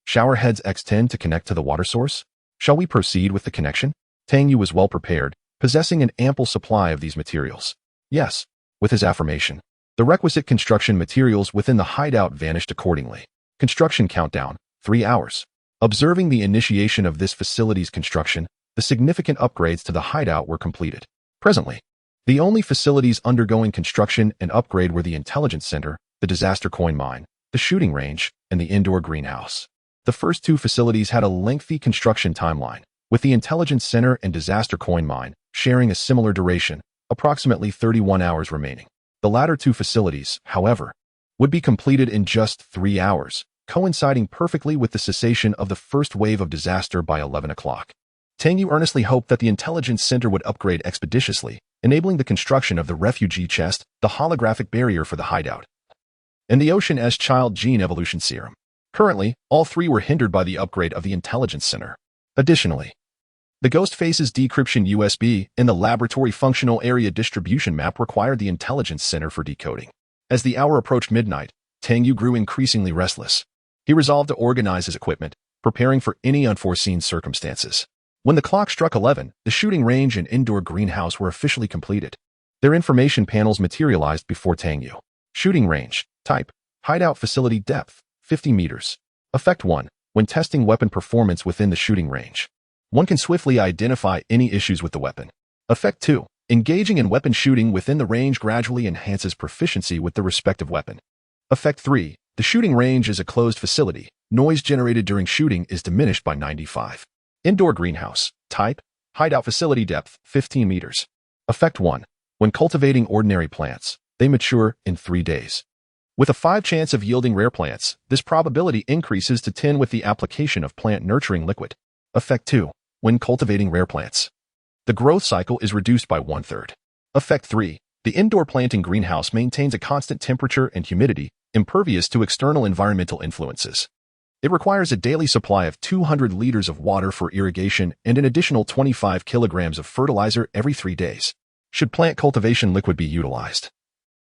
Shower heads X10 to connect to the water source? Shall we proceed with the connection? Tang Yu was well prepared, possessing an ample supply of these materials. Yes, with his affirmation, the requisite construction materials within the hideout vanished accordingly. Construction countdown, 3 hours. Observing the initiation of this facility's construction, the significant upgrades to the hideout were completed. Presently, the only facilities undergoing construction and upgrade were the Intelligence Center, the Disaster Coin Mine, the shooting range, and the indoor greenhouse. The first 2 facilities had a lengthy construction timeline, with the Intelligence Center and Disaster Coin Mine sharing a similar duration, approximately 31 hours remaining. The latter 2 facilities, however, would be completed in just 3 hours, coinciding perfectly with the cessation of the first wave of disaster by 11 o'clock. Tang Yu earnestly hoped that the Intelligence Center would upgrade expeditiously, enabling the construction of the refugee chest, the holographic barrier for the hideout, and the Ocean-S Child Gene Evolution Serum. Currently, all 3 were hindered by the upgrade of the Intelligence Center. Additionally, the Ghostface's decryption USB and the Laboratory Functional Area Distribution Map required the Intelligence Center for decoding. As the hour approached midnight, Tang Yu grew increasingly restless. He resolved to organize his equipment, preparing for any unforeseen circumstances. When the clock struck 11, the shooting range and indoor greenhouse were officially completed. Their information panels materialized before Tang Yu. Shooting range, type, hideout facility depth, 50 meters. Effect 1. When testing weapon performance within the shooting range, one can swiftly identify any issues with the weapon. Effect 2. Engaging in weapon shooting within the range gradually enhances proficiency with the respective weapon. Effect 3. The shooting range is a closed facility. Noise generated during shooting is diminished by 95. Indoor greenhouse, type, hideout facility depth, 15 meters. Effect 1. When cultivating ordinary plants, they mature in 3 days. With a 5 chance of yielding rare plants, this probability increases to 10 with the application of plant nurturing liquid. Effect 2. When cultivating rare plants, the growth cycle is reduced by 1/3. Effect 3. The indoor planting greenhouse maintains a constant temperature and humidity, impervious to external environmental influences. It requires a daily supply of 200 liters of water for irrigation and an additional 25 kilograms of fertilizer every 3 days. Should plant cultivation liquid be utilized?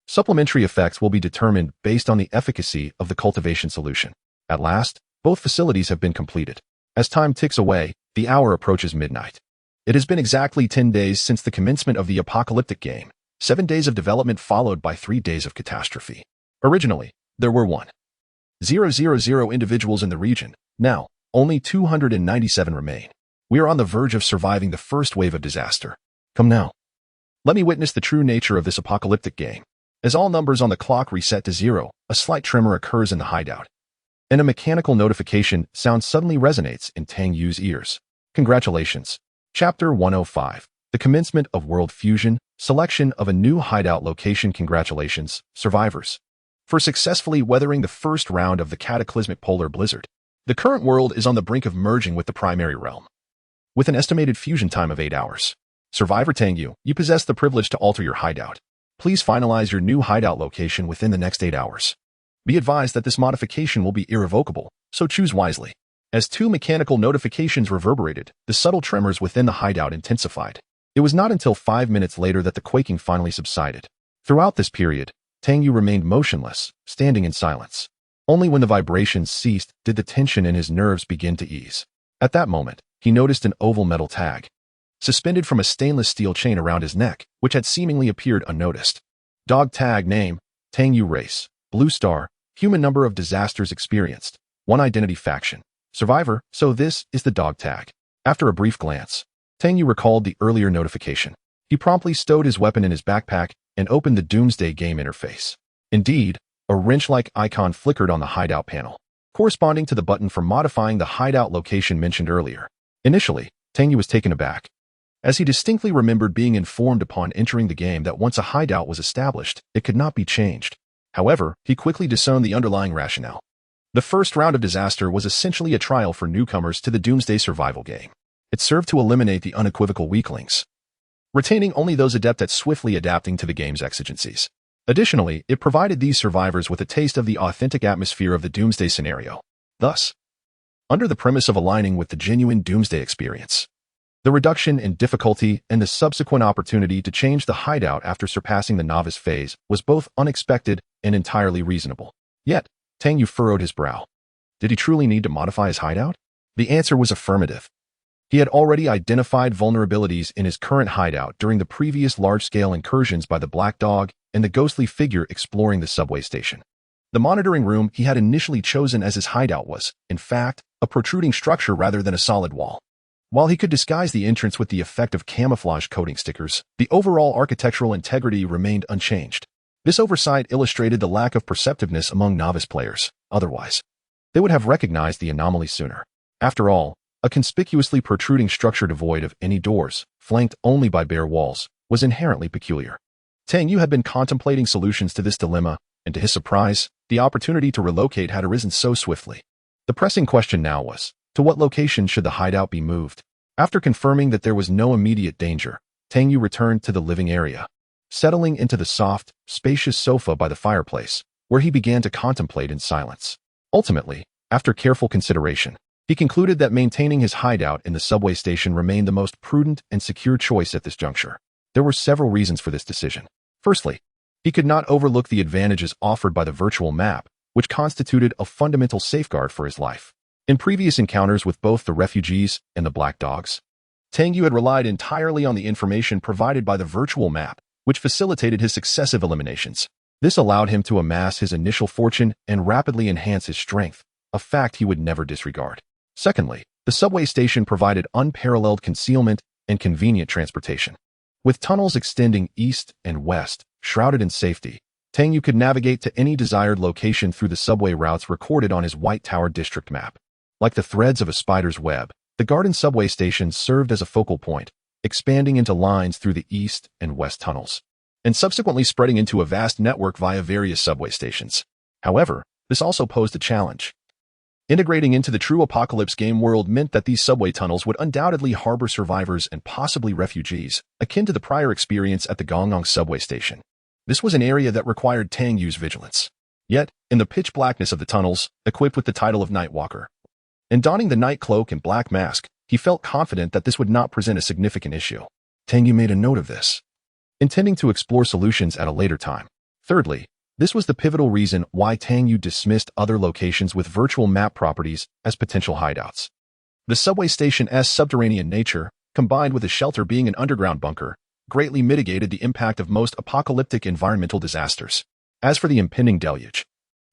Supplementary effects will be determined based on the efficacy of the cultivation solution. At last, both facilities have been completed. As time ticks away, the hour approaches midnight. It has been exactly 10 days since the commencement of the apocalyptic game, 7 days of development followed by 3 days of catastrophe. Originally, there were 1,000 individuals in the region. Now, only 297 remain. We are on the verge of surviving the first wave of disaster. Come now. Let me witness the true nature of this apocalyptic game. As all numbers on the clock reset to 0, a slight tremor occurs in the hideout, and a mechanical notification sound suddenly resonates in Tang Yu's ears. Congratulations. Chapter 105. The commencement of world fusion, selection of a new hideout location. Congratulations, survivors, for successfully weathering the first round of the cataclysmic polar blizzard. The current world is on the brink of merging with the primary realm, with an estimated fusion time of 8 hours. Survivor Tang Yu, you possess the privilege to alter your hideout. Please finalize your new hideout location within the next 8 hours. Be advised that this modification will be irrevocable, so choose wisely. As 2 mechanical notifications reverberated, the subtle tremors within the hideout intensified. It was not until 5 minutes later that the quaking finally subsided. Throughout this period, Tang Yu remained motionless, standing in silence. Only when the vibrations ceased did the tension in his nerves begin to ease. At that moment, he noticed an oval metal tag suspended from a stainless steel chain around his neck, which had seemingly appeared unnoticed. Dog tag name, Tang Yu race, blue star, human number of disasters experienced, 1 identity faction, survivor, so this is the dog tag. After a brief glance, Tang Yu recalled the earlier notification. He promptly stowed his weapon in his backpack and opened the Doomsday game interface. Indeed, a wrench-like icon flickered on the hideout panel, corresponding to the button for modifying the hideout location mentioned earlier. Initially, Tang Yu was taken aback, as he distinctly remembered being informed upon entering the game that once a hideout was established, it could not be changed. However, he quickly discerned the underlying rationale. The first round of disaster was essentially a trial for newcomers to the Doomsday survival game. It served to eliminate the unequivocal weaklings, retaining only those adept at swiftly adapting to the game's exigencies. Additionally, it provided these survivors with a taste of the authentic atmosphere of the Doomsday scenario. Thus, under the premise of aligning with the genuine Doomsday experience, the reduction in difficulty and the subsequent opportunity to change the hideout after surpassing the novice phase was both unexpected and entirely reasonable. Yet, Tang Yu furrowed his brow. Did he truly need to modify his hideout? The answer was affirmative. He had already identified vulnerabilities in his current hideout during the previous large-scale incursions by the Black Dog and the ghostly figure exploring the subway station. The monitoring room he had initially chosen as his hideout was, in fact, a protruding structure rather than a solid wall. While he could disguise the entrance with the effect of camouflage coating stickers, the overall architectural integrity remained unchanged. This oversight illustrated the lack of perceptiveness among novice players. Otherwise, they would have recognized the anomaly sooner. After all, a conspicuously protruding structure devoid of any doors, flanked only by bare walls, was inherently peculiar. Tang Yu had been contemplating solutions to this dilemma, and to his surprise, the opportunity to relocate had arisen so swiftly. The pressing question now was, to what location should the hideout be moved? After confirming that there was no immediate danger, Tang Yu returned to the living area, settling into the soft, spacious sofa by the fireplace, where he began to contemplate in silence. Ultimately, after careful consideration, he concluded that maintaining his hideout in the subway station remained the most prudent and secure choice at this juncture. There were several reasons for this decision. Firstly, he could not overlook the advantages offered by the virtual map, which constituted a fundamental safeguard for his life. In previous encounters with both the refugees and the Black Dogs, Tang Yu had relied entirely on the information provided by the virtual map, which facilitated his successive eliminations. This allowed him to amass his initial fortune and rapidly enhance his strength, a fact he would never disregard. Secondly, the subway station provided unparalleled concealment and convenient transportation. With tunnels extending east and west, shrouded in safety, Tang Yu could navigate to any desired location through the subway routes recorded on his White Tower district map. Like the threads of a spider's web, the Garden subway station served as a focal point, expanding into lines through the east and west tunnels, and subsequently spreading into a vast network via various subway stations. However, this also posed a challenge. Integrating into the true apocalypse game world meant that these subway tunnels would undoubtedly harbor survivors and possibly refugees, akin to the prior experience at the Gongyang subway station. This was an area that required Tang Yu's vigilance. Yet, in the pitch blackness of the tunnels, equipped with the title of Night Walker, and donning the night cloak and black mask, he felt confident that this would not present a significant issue. Tang Yu made a note of this, intending to explore solutions at a later time. Thirdly, this was the pivotal reason why Tang Yu dismissed other locations with virtual map properties as potential hideouts. The subway station's subterranean nature, combined with the shelter being an underground bunker, greatly mitigated the impact of most apocalyptic environmental disasters. As for the impending deluge,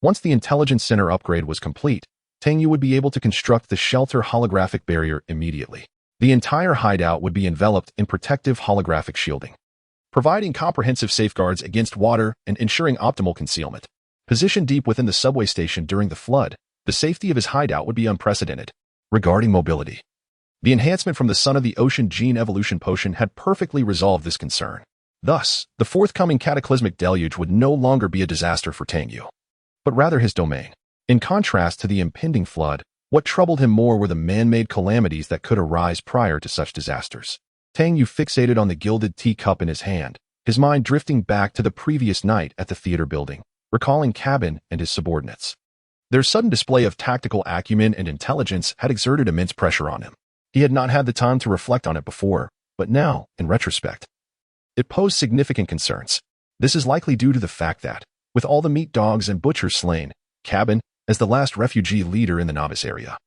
once the intelligence center upgrade was complete, Tang Yu would be able to construct the shelter holographic barrier immediately. The entire hideout would be enveloped in protective holographic shielding, providing comprehensive safeguards against water and ensuring optimal concealment. Positioned deep within the subway station during the flood, the safety of his hideout would be unprecedented. Regarding mobility, the enhancement from the Son of the Ocean gene evolution potion had perfectly resolved this concern. Thus, the forthcoming cataclysmic deluge would no longer be a disaster for Tang Yu, but rather his domain. In contrast to the impending flood, what troubled him more were the man-made calamities that could arise prior to such disasters. Tang Yu fixated on the gilded teacup in his hand, his mind drifting back to the previous night at the theater building, recalling Cabin and his subordinates. Their sudden display of tactical acumen and intelligence had exerted immense pressure on him. He had not had the time to reflect on it before, but now, in retrospect, it posed significant concerns. This is likely due to the fact that, with all the meat dogs and butchers slain, Cabin, as the last refugee leader in the novice area,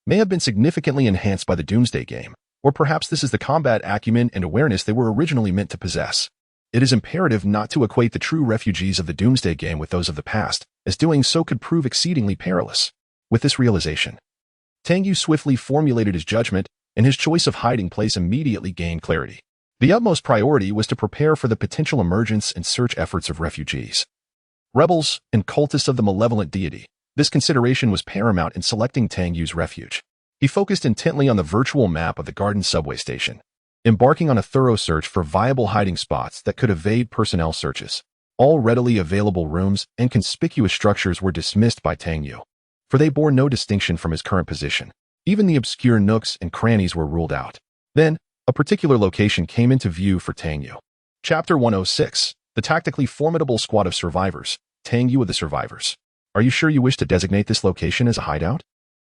may have been significantly enhanced by the Doomsday game. Or perhaps this is the combat acumen and awareness they were originally meant to possess. It is imperative not to equate the true refugees of the Doomsday game with those of the past, as doing so could prove exceedingly perilous. With this realization, Tang Yu swiftly formulated his judgment, and his choice of hiding place immediately gained clarity. The utmost priority was to prepare for the potential emergence and search efforts of refugees, rebels, and cultists of the malevolent deity. This consideration was paramount in selecting Tang Yu's refuge. He focused intently on the virtual map of the Garden subway station, embarking on a thorough search for viable hiding spots that could evade personnel searches. All readily available rooms and conspicuous structures were dismissed by Tang Yu, for they bore no distinction from his current position. Even the obscure nooks and crannies were ruled out. Then, a particular location came into view for Tang Yu. Chapter 106, The Tactically Formidable Squad of Survivors, Tang Yu of the Survivors. Are you sure you wish to designate this location as a hideout?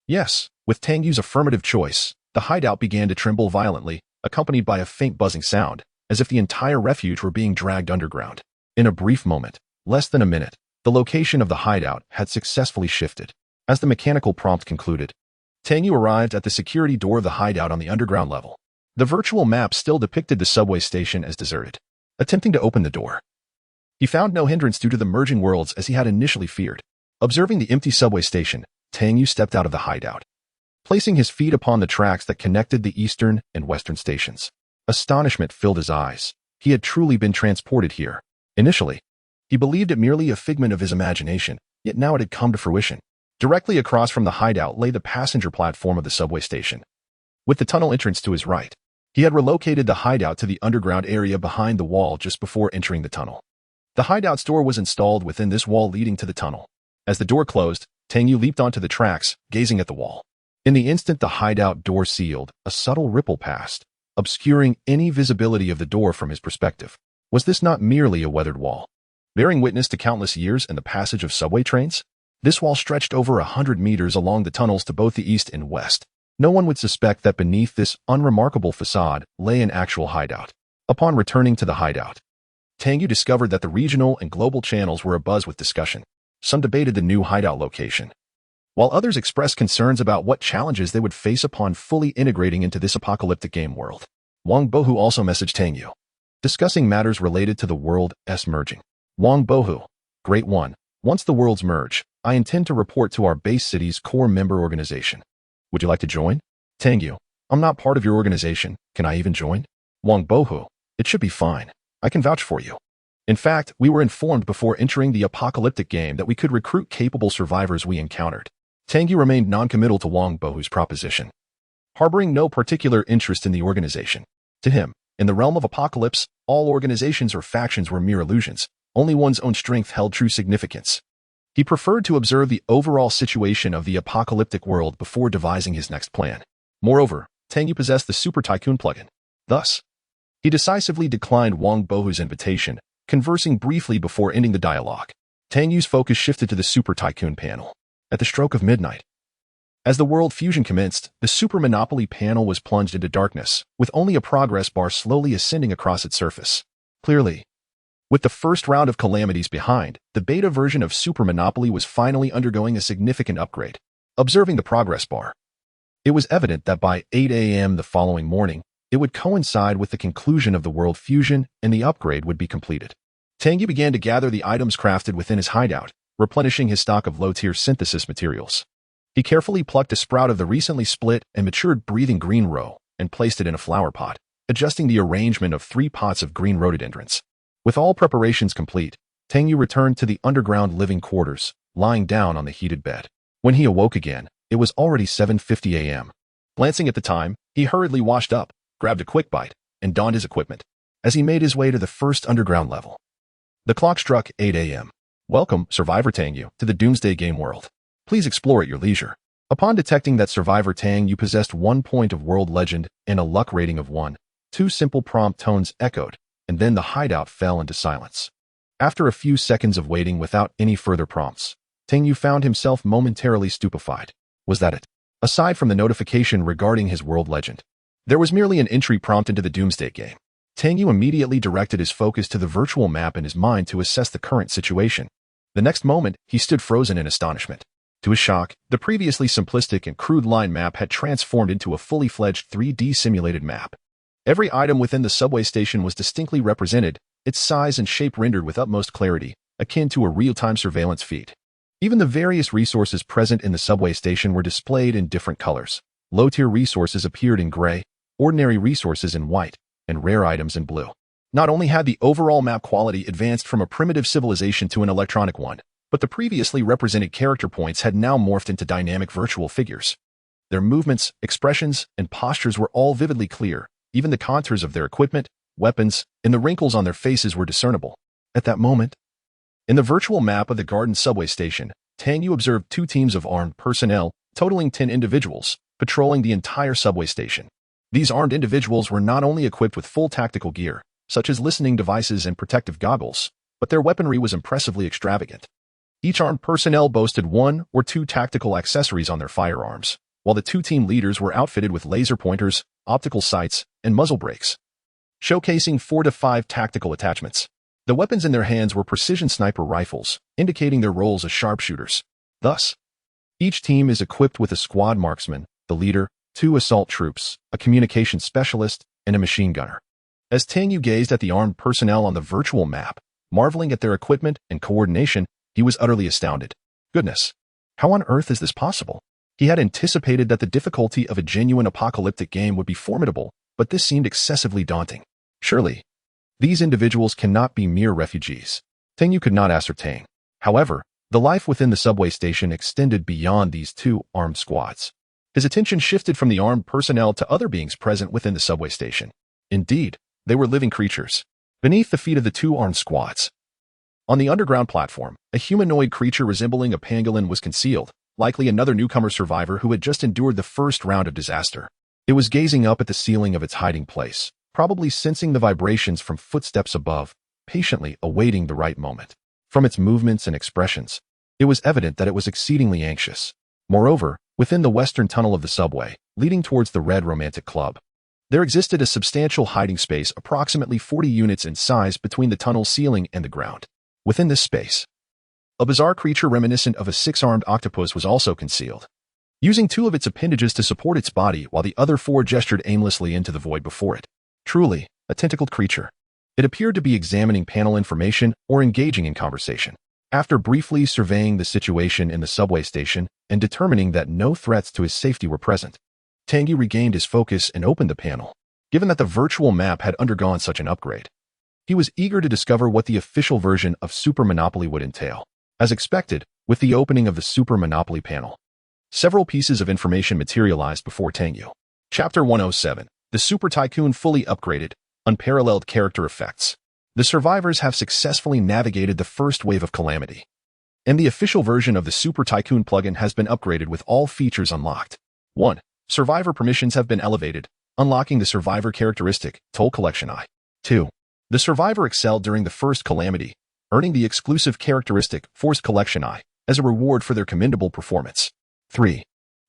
Yes. With Tang Yu's affirmative choice, the hideout began to tremble violently, accompanied by a faint buzzing sound, as if the entire refuge were being dragged underground. In a brief moment, less than a minute, the location of the hideout had successfully shifted. As the mechanical prompt concluded, Tang Yu arrived at the security door of the hideout on the underground level. The virtual map still depicted the subway station as deserted. Attempting to open the door, he found no hindrance due to the merging worlds as he had initially feared. Observing the empty subway station, Tang Yu stepped out of the hideout, placing his feet upon the tracks that connected the eastern and western stations. Astonishment filled his eyes. He had truly been transported here. Initially, he believed it merely a figment of his imagination, yet now it had come to fruition. Directly across from the hideout lay the passenger platform of the subway station, with the tunnel entrance to his right. He had relocated the hideout to the underground area behind the wall just before entering the tunnel. The hideout's door was installed within this wall leading to the tunnel. As the door closed, Tang Yu leaped onto the tracks, gazing at the wall. In the instant the hideout door sealed, a subtle ripple passed, obscuring any visibility of the door from his perspective. Was this not merely a weathered wall, bearing witness to countless years and the passage of subway trains? This wall stretched over 100 meters along the tunnels to both the east and west. No one would suspect that beneath this unremarkable facade lay an actual hideout. Upon returning to the hideout, Tang Yu discovered that the regional and global channels were abuzz with discussion. Some debated the new hideout location, while others expressed concerns about what challenges they would face upon fully integrating into this apocalyptic game world. Wang Bohu also messaged Tang Yu, discussing matters related to the world's merging. Wang Bohu, Great One, once the worlds merge, I intend to report to our base city's core member organization. Would you like to join? Tang Yu, I'm not part of your organization. Can I even join? Wang Bohu, it should be fine. I can vouch for you. In fact, we were informed before entering the apocalyptic game that we could recruit capable survivors we encountered. Tang Yu remained non-committal to Wang Bohu's proposition, harboring no particular interest in the organization. To him, in the realm of apocalypse, all organizations or factions were mere illusions. Only one's own strength held true significance. He preferred to observe the overall situation of the apocalyptic world before devising his next plan. Moreover, Tang Yu possessed the Super Tycoon plugin. Thus, he decisively declined Wang Bohu's invitation, conversing briefly before ending the dialogue. Tang Yu's focus shifted to the Super Tycoon panel. At the stroke of midnight, as the world fusion commenced, the Super Monopoly panel was plunged into darkness, with only a progress bar slowly ascending across its surface. Clearly, with the first round of calamities behind, the beta version of Super Monopoly was finally undergoing a significant upgrade. Observing the progress bar, it was evident that by 8 a.m. the following morning, it would coincide with the conclusion of the world fusion and the upgrade would be completed. Tang Yu began to gather the items crafted within his hideout, replenishing his stock of low-tier synthesis materials. He carefully plucked a sprout of the recently split and matured breathing green row and placed it in a flower pot, adjusting the arrangement of 3 pots of green rhododendrons. With all preparations complete, Tang Yu returned to the underground living quarters, lying down on the heated bed. When he awoke again, it was already 7:50 a.m. Glancing at the time, he hurriedly washed up, grabbed a quick bite, and donned his equipment. As he made his way to the first underground level, the clock struck 8 a.m. Welcome, Survivor Tang Yu, to the Doomsday Game world. Please explore at your leisure. Upon detecting that Survivor Tang Yu possessed 1 point of world legend and a luck rating of 1, 2 simple prompt tones echoed, and then the hideout fell into silence. After a few seconds of waiting without any further prompts, Tang Yu found himself momentarily stupefied. Was that it? Aside from the notification regarding his world legend, there was merely an entry prompt into the Doomsday Game. Tang Yu immediately directed his focus to the virtual map in his mind to assess the current situation. The next moment, he stood frozen in astonishment. To his shock, the previously simplistic and crude line map had transformed into a fully fledged 3D simulated map. Every item within the subway station was distinctly represented, its size and shape rendered with utmost clarity, akin to a real-time surveillance feed. Even the various resources present in the subway station were displayed in different colors. Low-tier resources appeared in gray, ordinary resources in white, and rare items in blue. Not only had the overall map quality advanced from a primitive civilization to an electronic one, but the previously represented character points had now morphed into dynamic virtual figures. Their movements, expressions, and postures were all vividly clear. Even the contours of their equipment, weapons, and the wrinkles on their faces were discernible. At that moment, in the virtual map of the Garden subway station, Tang Yu observed 2 teams of armed personnel, totaling 10 individuals, patrolling the entire subway station. These armed individuals were not only equipped with full tactical gear, such as listening devices and protective goggles, but their weaponry was impressively extravagant. Each armed personnel boasted 1 or 2 tactical accessories on their firearms, while the 2 team leaders were outfitted with laser pointers, optical sights, and muzzle brakes, showcasing 4 to 5 tactical attachments. The weapons in their hands were precision sniper rifles, indicating their roles as sharpshooters. Thus, each team is equipped with a squad marksman, the leader, 2 assault troops, a communications specialist, and a machine gunner. As Tang Yu gazed at the armed personnel on the virtual map, marveling at their equipment and coordination, he was utterly astounded. Goodness, how on earth is this possible? He had anticipated that the difficulty of a genuine apocalyptic game would be formidable, but this seemed excessively daunting. Surely, these individuals cannot be mere refugees. Tang Yu could not ascertain. However, the life within the subway station extended beyond these 2 armed squads. His attention shifted from the armed personnel to other beings present within the subway station. Indeed, they were living creatures. Beneath the feet of the 2 armed squads, on the underground platform, a humanoid creature resembling a pangolin was concealed, likely another newcomer survivor who had just endured the first round of disaster. It was gazing up at the ceiling of its hiding place, probably sensing the vibrations from footsteps above, patiently awaiting the right moment. From its movements and expressions, it was evident that it was exceedingly anxious. Moreover, within the western tunnel of the subway, leading towards the Red Romantic Club, there existed a substantial hiding space approximately 40 units in size between the tunnel ceiling and the ground. Within this space, A bizarre creature reminiscent of a six-armed octopus was also concealed, using two of its appendages to support its body while the other four gestured aimlessly into the void before it. Truly, a tentacled creature. It appeared to be examining panel information or engaging in conversation. After briefly surveying the situation in the subway station and determining that no threats to his safety were present, Tang Yu regained his focus and opened the panel. Given that the virtual map had undergone such an upgrade, he was eager to discover what the official version of Super Monopoly would entail. As expected, with the opening of the Super Monopoly panel, several pieces of information materialized before Tang Yu. Chapter 107. The Super Tycoon fully upgraded, unparalleled character effects. The survivors have successfully navigated the first wave of calamity, and the official version of the Super Tycoon plugin has been upgraded with all features unlocked. 1. Survivor permissions have been elevated, unlocking the survivor characteristic, Toll Collection Eye. 2. The survivor excelled during the first calamity, earning the exclusive characteristic, Forced Collection Eye, as a reward for their commendable performance. 3.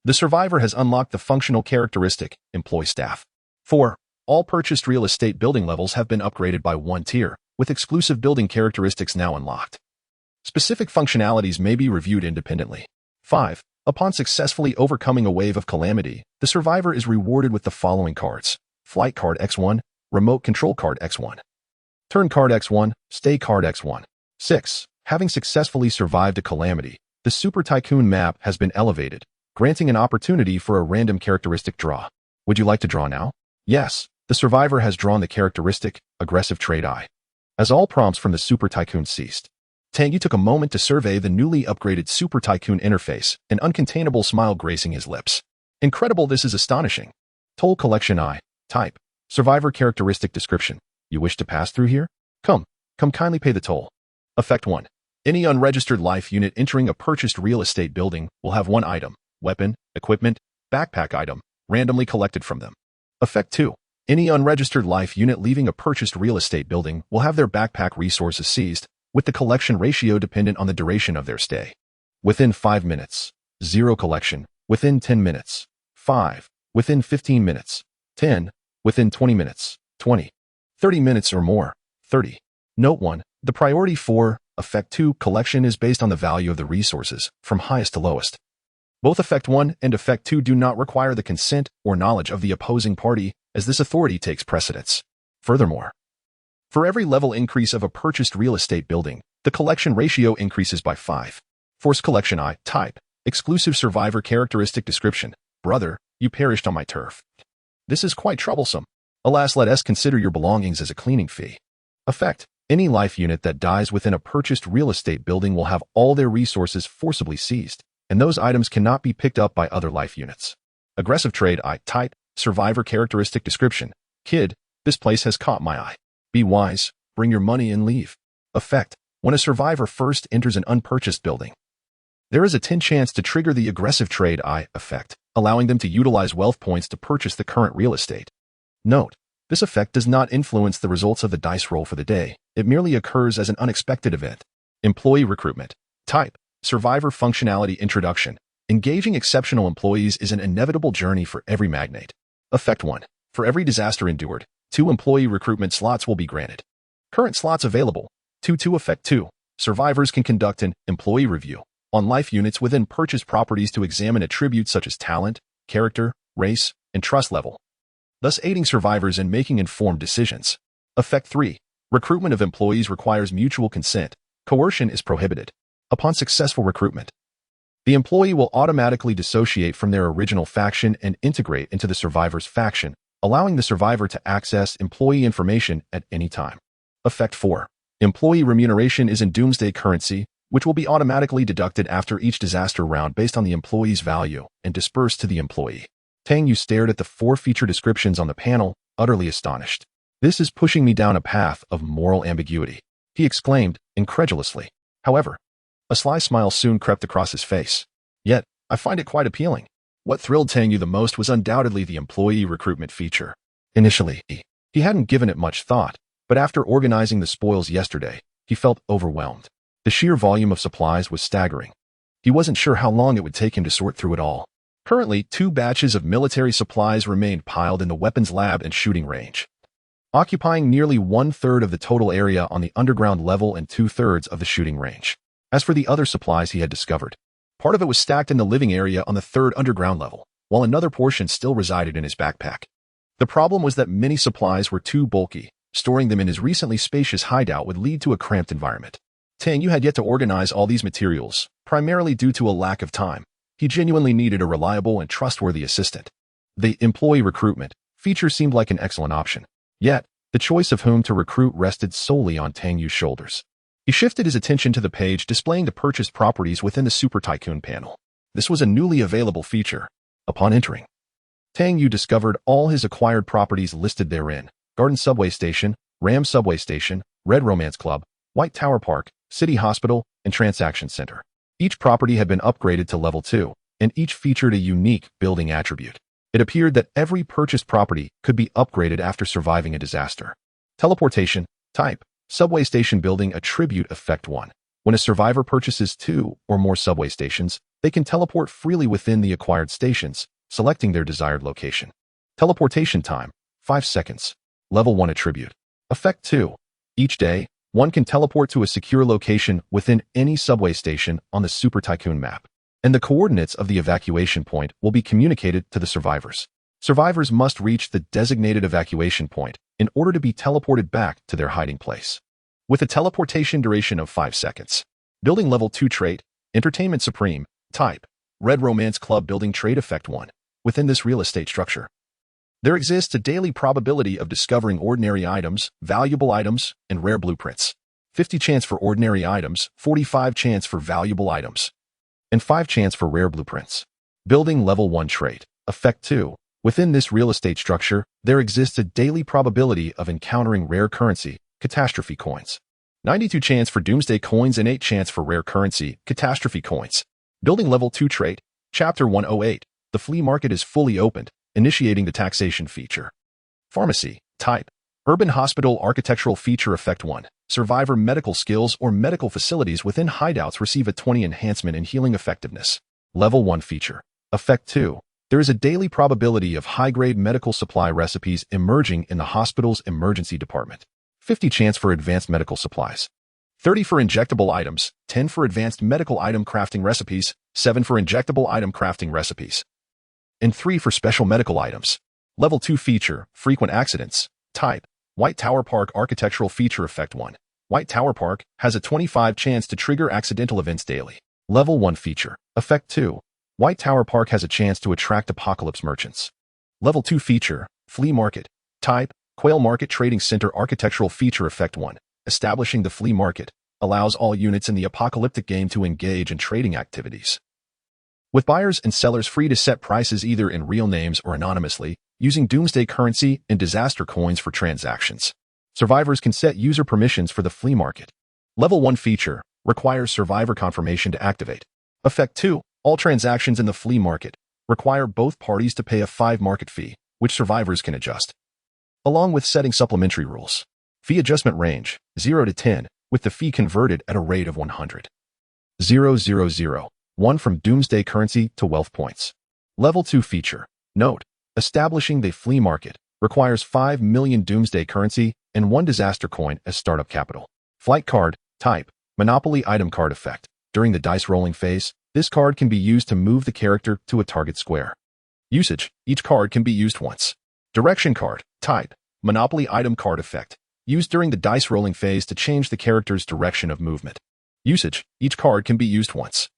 The survivor has unlocked the functional characteristic, Employ Staff. 4. All purchased real estate building levels have been upgraded by one tier, with exclusive building characteristics now unlocked. Specific functionalities may be reviewed independently. 5. Upon successfully overcoming a wave of calamity, the survivor is rewarded with the following cards: Flight Card X1, Remote Control Card X1, Turn Card X1, Stay Card X1. 6. Having successfully survived a calamity, the Super Tycoon map has been elevated, granting an opportunity for a random characteristic draw. Would you like to draw now? Yes, the survivor has drawn the characteristic, Aggressive Trade Eye. As all prompts from the Super Tycoon ceased, Tang Yu took a moment to survey the newly upgraded Super Tycoon interface, an uncontainable smile gracing his lips. Incredible, this is astonishing. Toll Collection Eye. Type. Survivor characteristic description. You wish to pass through here? Come kindly pay the toll. Effect 1. Any unregistered life unit entering a purchased real estate building will have one item, weapon, equipment, backpack item, randomly collected from them. Effect 2. Any unregistered life unit leaving a purchased real estate building will have their backpack resources seized, with the collection ratio dependent on the duration of their stay. Within 5 minutes. 0 collection. Within 10 minutes. 5. Within 15 minutes. 10. Within 20 minutes. 20. 30 minutes or more. 30. Note 1. The priority for Effect 2 collection is based on the value of the resources, from highest to lowest. Both Effect 1 and Effect 2 do not require the consent or knowledge of the opposing party, as this authority takes precedence. Furthermore, for every level increase of a purchased real estate building, the collection ratio increases by 5. Forced Collection Eye. Type. Exclusive survivor characteristic description. Brother, you perished on my turf. This is quite troublesome. Alas, let us consider your belongings as a cleaning fee. Effect. Any life unit that dies within a purchased real estate building will have all their resources forcibly seized, and those items cannot be picked up by other life units. Aggressive Trade Eye. Type. Survivor characteristic description. Kid, this place has caught my eye. Be wise, bring your money and leave. Effect. When a survivor first enters an unpurchased building, there is a 10 chance to trigger the Aggressive Trade Eye effect, allowing them to utilize wealth points to purchase the current real estate. Note, this effect does not influence the results of the dice roll for the day. It merely occurs as an unexpected event. Employee recruitment. Type. Survivor functionality introduction. Engaging exceptional employees is an inevitable journey for every magnate. Effect 1. For every disaster endured, 2 employee recruitment slots will be granted. Current slots available. 2. Effect 2. Survivors can conduct an employee review on life units within purchased properties to examine attributes such as talent, character, race, and trust level, thus aiding survivors in making informed decisions. Effect 3. Recruitment of employees requires mutual consent. Coercion is prohibited. Upon successful recruitment, the employee will automatically dissociate from their original faction and integrate into the survivor's faction, allowing the survivor to access employee information at any time. Effect 4. Employee remuneration is in doomsday currency, which will be automatically deducted after each disaster round based on the employee's value and dispersed to the employee. Tang Yu stared at the 4 feature descriptions on the panel, utterly astonished. This is pushing me down a path of moral ambiguity, he exclaimed, incredulously. However, a sly smile soon crept across his face. Yet, I find it quite appealing. What thrilled Tang Yu the most was undoubtedly the employee recruitment feature. Initially, he hadn't given it much thought, but after organizing the spoils yesterday, he felt overwhelmed. The sheer volume of supplies was staggering. He wasn't sure how long it would take him to sort through it all. Currently, 2 batches of military supplies remained piled in the weapons lab and shooting range, occupying nearly 1/3 of the total area on the underground level and 2/3 of the shooting range. As for the other supplies he had discovered, part of it was stacked in the living area on the third underground level, while another portion still resided in his backpack. The problem was that many supplies were too bulky. Storing them in his recently spacious hideout would lead to a cramped environment. Tang Yu had yet to organize all these materials, primarily due to a lack of time. He genuinely needed a reliable and trustworthy assistant. The employee recruitment feature seemed like an excellent option. Yet, the choice of whom to recruit rested solely on Tang Yu's shoulders. He shifted his attention to the page displaying the purchased properties within the Super Tycoon panel. This was a newly available feature. Upon entering, Tang Yu discovered all his acquired properties listed therein: Garden Subway Station, Ram Subway Station, Red Romance Club, White Tower Park, City Hospital, and Transaction Center. Each property had been upgraded to level 2, and each featured a unique building attribute. It appeared that every purchased property could be upgraded after surviving a disaster. Teleportation type: Subway Station Building Attribute Effect 1. When a survivor purchases 2 or more subway stations, they can teleport freely within the acquired stations, selecting their desired location. Teleportation time: 5 seconds. Level 1 Attribute. Effect 2. Each day, one can teleport to a secure location within any subway station on the Super Tycoon map, and the coordinates of the evacuation point will be communicated to the survivors. Survivors must reach the designated evacuation point in order to be teleported back to their hiding place. With a teleportation duration of 5 seconds. Building Level 2 Trait: Entertainment Supreme. Type: Red Romance Club Building Trait Effect 1. Within this real estate structure, there exists a daily probability of discovering ordinary items, valuable items, and rare blueprints. 50 chance for ordinary items, 45 chance for valuable items, and 5 chance for rare blueprints. Building Level 1 Trait. Effect 2. Within this real estate structure, there exists a daily probability of encountering rare currency, catastrophe coins. 92 chance for doomsday coins and 8 chance for rare currency, catastrophe coins. Building Level 2 Trait. Chapter 108. The flea market is fully opened, initiating the taxation feature. Pharmacy. Type: Urban Hospital Architectural Feature Effect 1. Survivor medical skills or medical facilities within hideouts receive a 20 enhancement in healing effectiveness. Level 1 Feature. Effect 2. There is a daily probability of high-grade medical supply recipes emerging in the hospital's emergency department. 50 chance for advanced medical supplies. 30 for injectable items, 10 for advanced medical item crafting recipes, 7 for injectable item crafting recipes, and 3 for special medical items. Level 2 Feature. Frequent Accidents. Type: White Tower Park Architectural Feature Effect 1. White Tower Park has a 25 chance to trigger accidental events daily. Level 1 Feature. Effect 2. White Tower Park has a chance to attract apocalypse merchants. Level 2 Feature. Flea Market. Type: Quail Market Trading Center Architectural Feature Effect 1. Establishing the flea market allows all units in the apocalyptic game to engage in trading activities, with buyers and sellers free to set prices either in real names or anonymously, using doomsday currency and disaster coins for transactions. Survivors can set user permissions for the flea market. Level 1 Feature. Requires survivor confirmation to activate. Effect 2. All transactions in the flea market require both parties to pay a 5 market fee, which survivors can adjust, along with setting supplementary rules. Fee adjustment range: 0 to 10, with the fee converted at a rate of 100. 000. 1 from doomsday currency to wealth points. Level 2 Feature. Note: Establishing the flea market requires 5 million doomsday currency and 1 disaster coin as startup capital. Flight Card. Type: Monopoly Item Card Effect. During the dice rolling phase, this card can be used to move the character to a target square. Usage: Each card can be used once. Direction Card. Type: Monopoly Item Card Effect. Used during the dice rolling phase to change the character's direction of movement. Usage: Each card can be used once.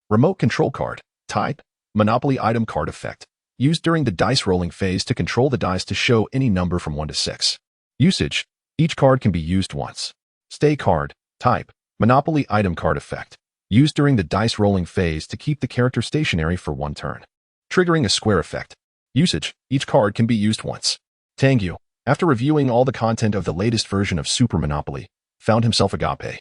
Remote Control Card. Type: Monopoly Item Card Effect. Used during the dice rolling phase to control the dice to show any number from 1 to 6. Usage: Each card can be used once. Stay Card. Type: Monopoly Item Card Effect. Used during the dice rolling phase to keep the character stationary for 1 turn. Triggering a square effect. Usage: Each card can be used once. Tang Yu, after reviewing all the content of the latest version of Super Monopoly, found himself agape,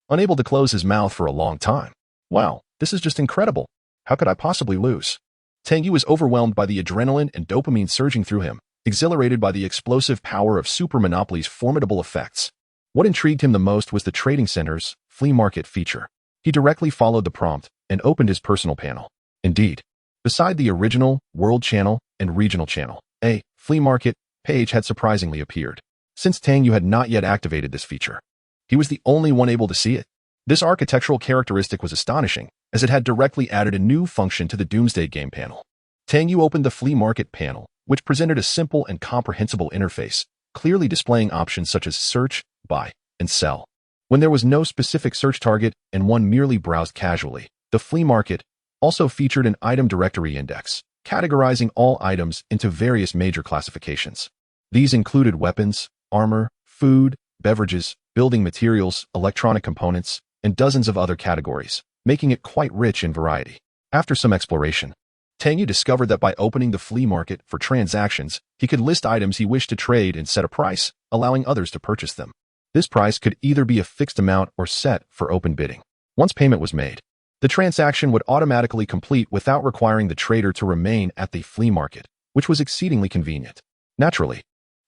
unable to close his mouth for a long time. Wow, this is just incredible. How could I possibly lose? Tang Yu was overwhelmed by the adrenaline and dopamine surging through him, exhilarated by the explosive power of Super Monopoly's formidable effects. What intrigued him the most was the Trading Center's flea market feature. He directly followed the prompt and opened his personal panel. Indeed, beside the original World Channel and Regional Channel, a flea market page had surprisingly appeared. Since Tang Yu had not yet activated this feature, he was the only one able to see it. This architectural characteristic was astonishing, as it had directly added a new function to the Doomsday game panel. Tang Yu opened the flea market panel, which presented a simple and comprehensible interface, clearly displaying options such as search, buy, and sell. When there was no specific search target and one merely browsed casually, the flea market also featured an item directory index, categorizing all items into various major classifications. These included weapons, armor, food, beverages, building materials, electronic components, and dozens of other categories, making it quite rich in variety. After some exploration, Tang Yu discovered that by opening the flea market for transactions, he could list items he wished to trade and set a price, allowing others to purchase them. This price could either be a fixed amount or set for open bidding. Once payment was made, the transaction would automatically complete without requiring the trader to remain at the flea market, which was exceedingly convenient. Naturally,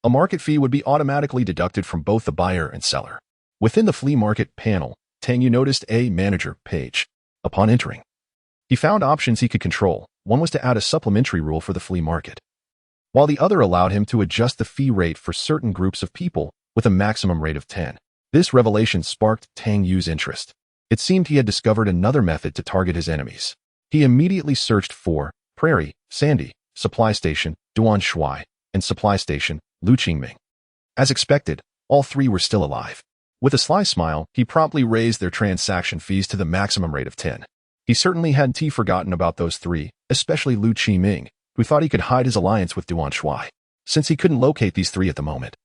a market fee would be automatically deducted from both the buyer and seller. Within the flea market panel, Tang Yu noticed a manager page. Upon entering, he found options he could control. One was to add a supplementary rule for the flea market, while the other allowed him to adjust the fee rate for certain groups of people with a maximum rate of 10. This revelation sparked Tang Yu's interest. It seemed he had discovered another method to target his enemies. He immediately searched for Prairie, Sandy, Supply Station, Duan Shui, and Supply Station, Lu Qingming. As expected, all three were still alive. With a sly smile, he promptly raised their transaction fees to the maximum rate of 10. He certainly hadn't forgotten about those three, especially Lu Qiming, who thought he could hide his alliance with Duan Shui. Since he couldn't locate these three at the moment,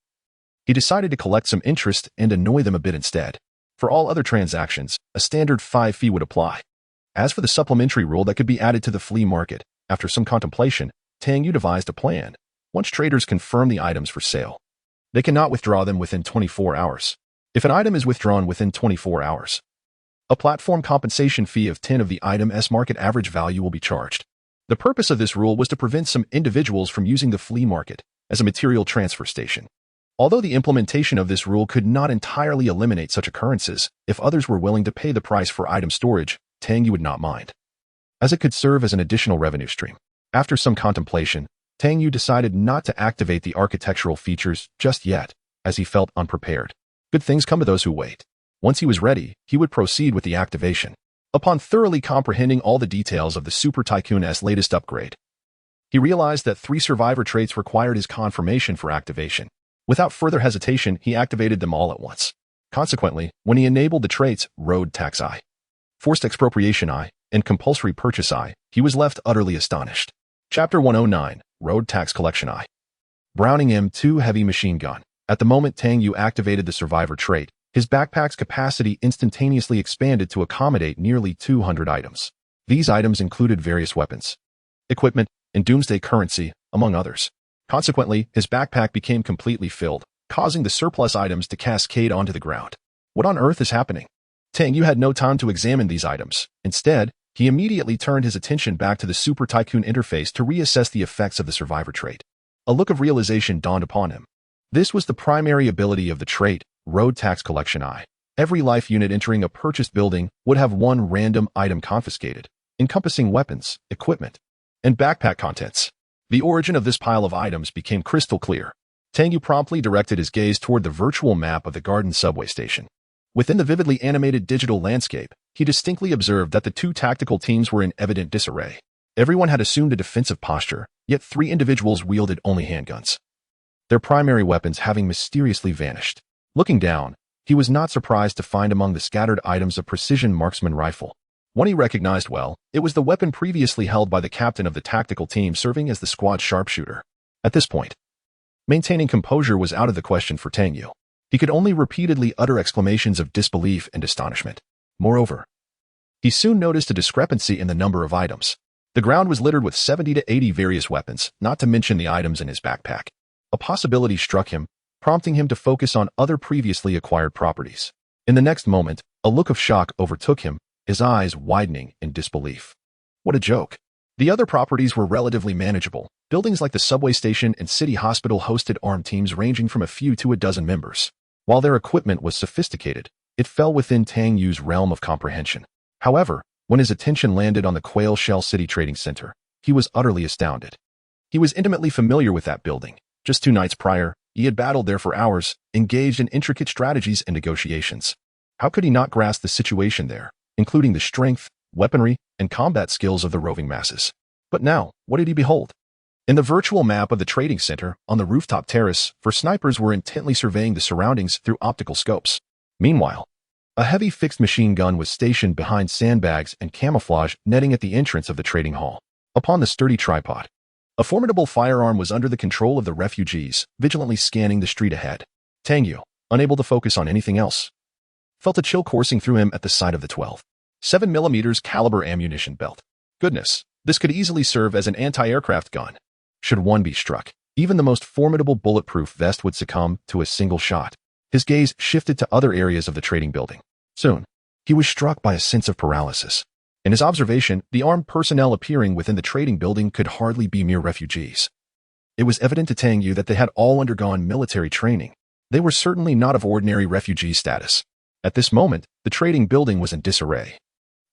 he decided to collect some interest and annoy them a bit instead. For all other transactions, a standard 5 fee would apply. As for the supplementary rule that could be added to the flea market, after some contemplation, Tang Yu devised a plan. Once traders confirm the items for sale, they cannot withdraw them within 24 hours. If an item is withdrawn within 24 hours, a platform compensation fee of 10 of the item's market average value will be charged. The purpose of this rule was to prevent some individuals from using the flea market as a material transfer station. Although the implementation of this rule could not entirely eliminate such occurrences, if others were willing to pay the price for item storage, Tang Yu would not mind, as it could serve as an additional revenue stream. After some contemplation, Tang Yu decided not to activate the architectural features just yet, as he felt unprepared. Good things come to those who wait. Once he was ready, he would proceed with the activation. Upon thoroughly comprehending all the details of the Super Tycoon's latest upgrade, he realized that 3 survivor traits required his confirmation for activation. Without further hesitation, he activated them all at once. Consequently, when he enabled the traits Road Tax I, Forced Expropriation I, and Compulsory Purchase I, he was left utterly astonished. Chapter 109, Road Tax Collection I. Browning M2 Heavy Machine Gun. At the moment Tang Yu activated the survivor trait, his backpack's capacity instantaneously expanded to accommodate nearly 200 items. These items included various weapons, equipment, and doomsday currency, among others. Consequently, his backpack became completely filled, causing the surplus items to cascade onto the ground. What on earth is happening? Tang Yu had no time to examine these items. Instead, he immediately turned his attention back to the Super Tycoon interface to reassess the effects of the survivor trait. A look of realization dawned upon him. This was the primary ability of the trait, Road Tax Collection I. Every life unit entering a purchased building would have one random item confiscated, encompassing weapons, equipment, and backpack contents. The origin of this pile of items became crystal clear. Tang Yu promptly directed his gaze toward the virtual map of the Garden subway station. Within the vividly animated digital landscape, he distinctly observed that the 2 tactical teams were in evident disarray. Everyone had assumed a defensive posture, yet 3 individuals wielded only handguns, their primary weapons having mysteriously vanished. Looking down, he was not surprised to find among the scattered items a precision marksman rifle. One he recognized well, it was the weapon previously held by the captain of the tactical team serving as the squad sharpshooter. At this point, maintaining composure was out of the question for Tang Yu. He could only repeatedly utter exclamations of disbelief and astonishment. Moreover, he soon noticed a discrepancy in the number of items. The ground was littered with 70 to 80 various weapons, not to mention the items in his backpack. A possibility struck him, prompting him to focus on other previously acquired properties. In the next moment, a look of shock overtook him, his eyes widening in disbelief. What a joke. The other properties were relatively manageable. Buildings like the subway station and city hospital hosted armed teams ranging from a few to a dozen members. While their equipment was sophisticated, it fell within Tang Yu's realm of comprehension. However, when his attention landed on the Quail Shell City Trading Center, he was utterly astounded. He was intimately familiar with that building. Just 2 nights prior, he had battled there for hours, engaged in intricate strategies and negotiations. How could he not grasp the situation there, including the strength, weaponry, and combat skills of the roving masses? But now, what did he behold? In the virtual map of the trading center, on the rooftop terrace, snipers were intently surveying the surroundings through optical scopes. Meanwhile, a heavy fixed machine gun was stationed behind sandbags and camouflage netting at the entrance of the trading hall. Upon the sturdy tripod, a formidable firearm was under the control of the refugees, vigilantly scanning the street ahead. Tang Yu, unable to focus on anything else, felt a chill coursing through him at the sight of the 12.7mm caliber ammunition belt. Goodness, this could easily serve as an anti-aircraft gun. Should one be struck, even the most formidable bulletproof vest would succumb to a single shot. His gaze shifted to other areas of the trading building. Soon, he was struck by a sense of paralysis. In his observation, the armed personnel appearing within the trading building could hardly be mere refugees. It was evident to Tang Yu that they had all undergone military training. They were certainly not of ordinary refugee status. At this moment, the trading building was in disarray,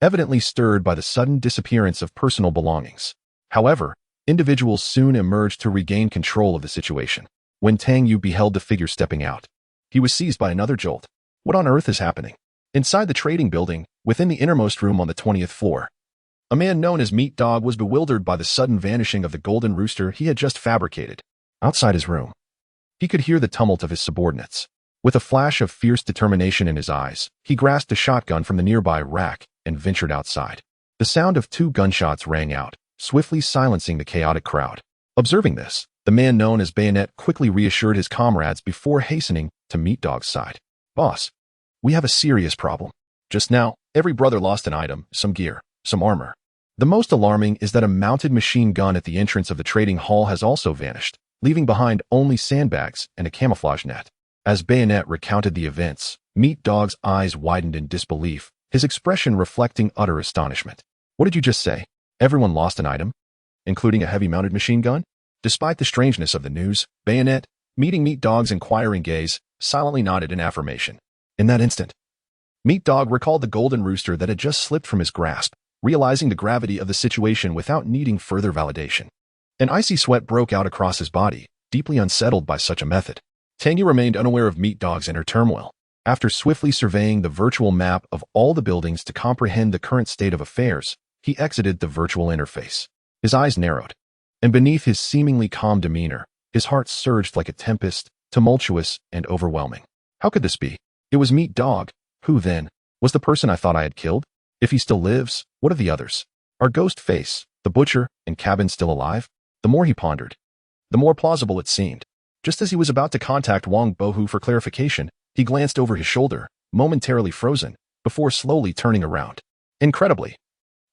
evidently stirred by the sudden disappearance of personal belongings. However, individuals soon emerged to regain control of the situation. When Tang Yu beheld the figure stepping out, he was seized by another jolt. What on earth is happening? Inside the trading building, within the innermost room on the 20th floor, a man known as Meat Dog was bewildered by the sudden vanishing of the golden rooster he had just fabricated. Outside his room, he could hear the tumult of his subordinates. With a flash of fierce determination in his eyes, he grasped a shotgun from the nearby rack and ventured outside. The sound of 2 gunshots rang out, swiftly silencing the chaotic crowd. Observing this, the man known as Bayonet quickly reassured his comrades before hastening to Meat Dog's side. "Boss, we have a serious problem. Just now, every brother lost an item, some gear, some armor. The most alarming is that a mounted machine gun at the entrance of the trading hall has also vanished, leaving behind only sandbags and a camouflage net." As Bayonet recounted the events, Meat Dog's eyes widened in disbelief, his expression reflecting utter astonishment. "What did you just say? Everyone lost an item, including a heavy-mounted machine gun?" Despite the strangeness of the news, Bayonet, meeting Meat Dog's inquiring gaze, silently nodded in affirmation. In that instant, Meat Dog recalled the golden rooster that had just slipped from his grasp, realizing the gravity of the situation without needing further validation. An icy sweat broke out across his body, deeply unsettled by such a method. Tang Yu remained unaware of Meat Dog's inner turmoil. After swiftly surveying the virtual map of all the buildings to comprehend the current state of affairs, he exited the virtual interface. His eyes narrowed, and beneath his seemingly calm demeanor, his heart surged like a tempest, tumultuous and overwhelming. How could this be? It was Meat Dog. Who, then, was the person I thought I had killed? If he still lives, what of the others? Are Ghostface, the butcher, and Cabin still alive? The more he pondered, the more plausible it seemed. Just as he was about to contact Wang Bohu for clarification, he glanced over his shoulder, momentarily frozen, before slowly turning around. Incredibly,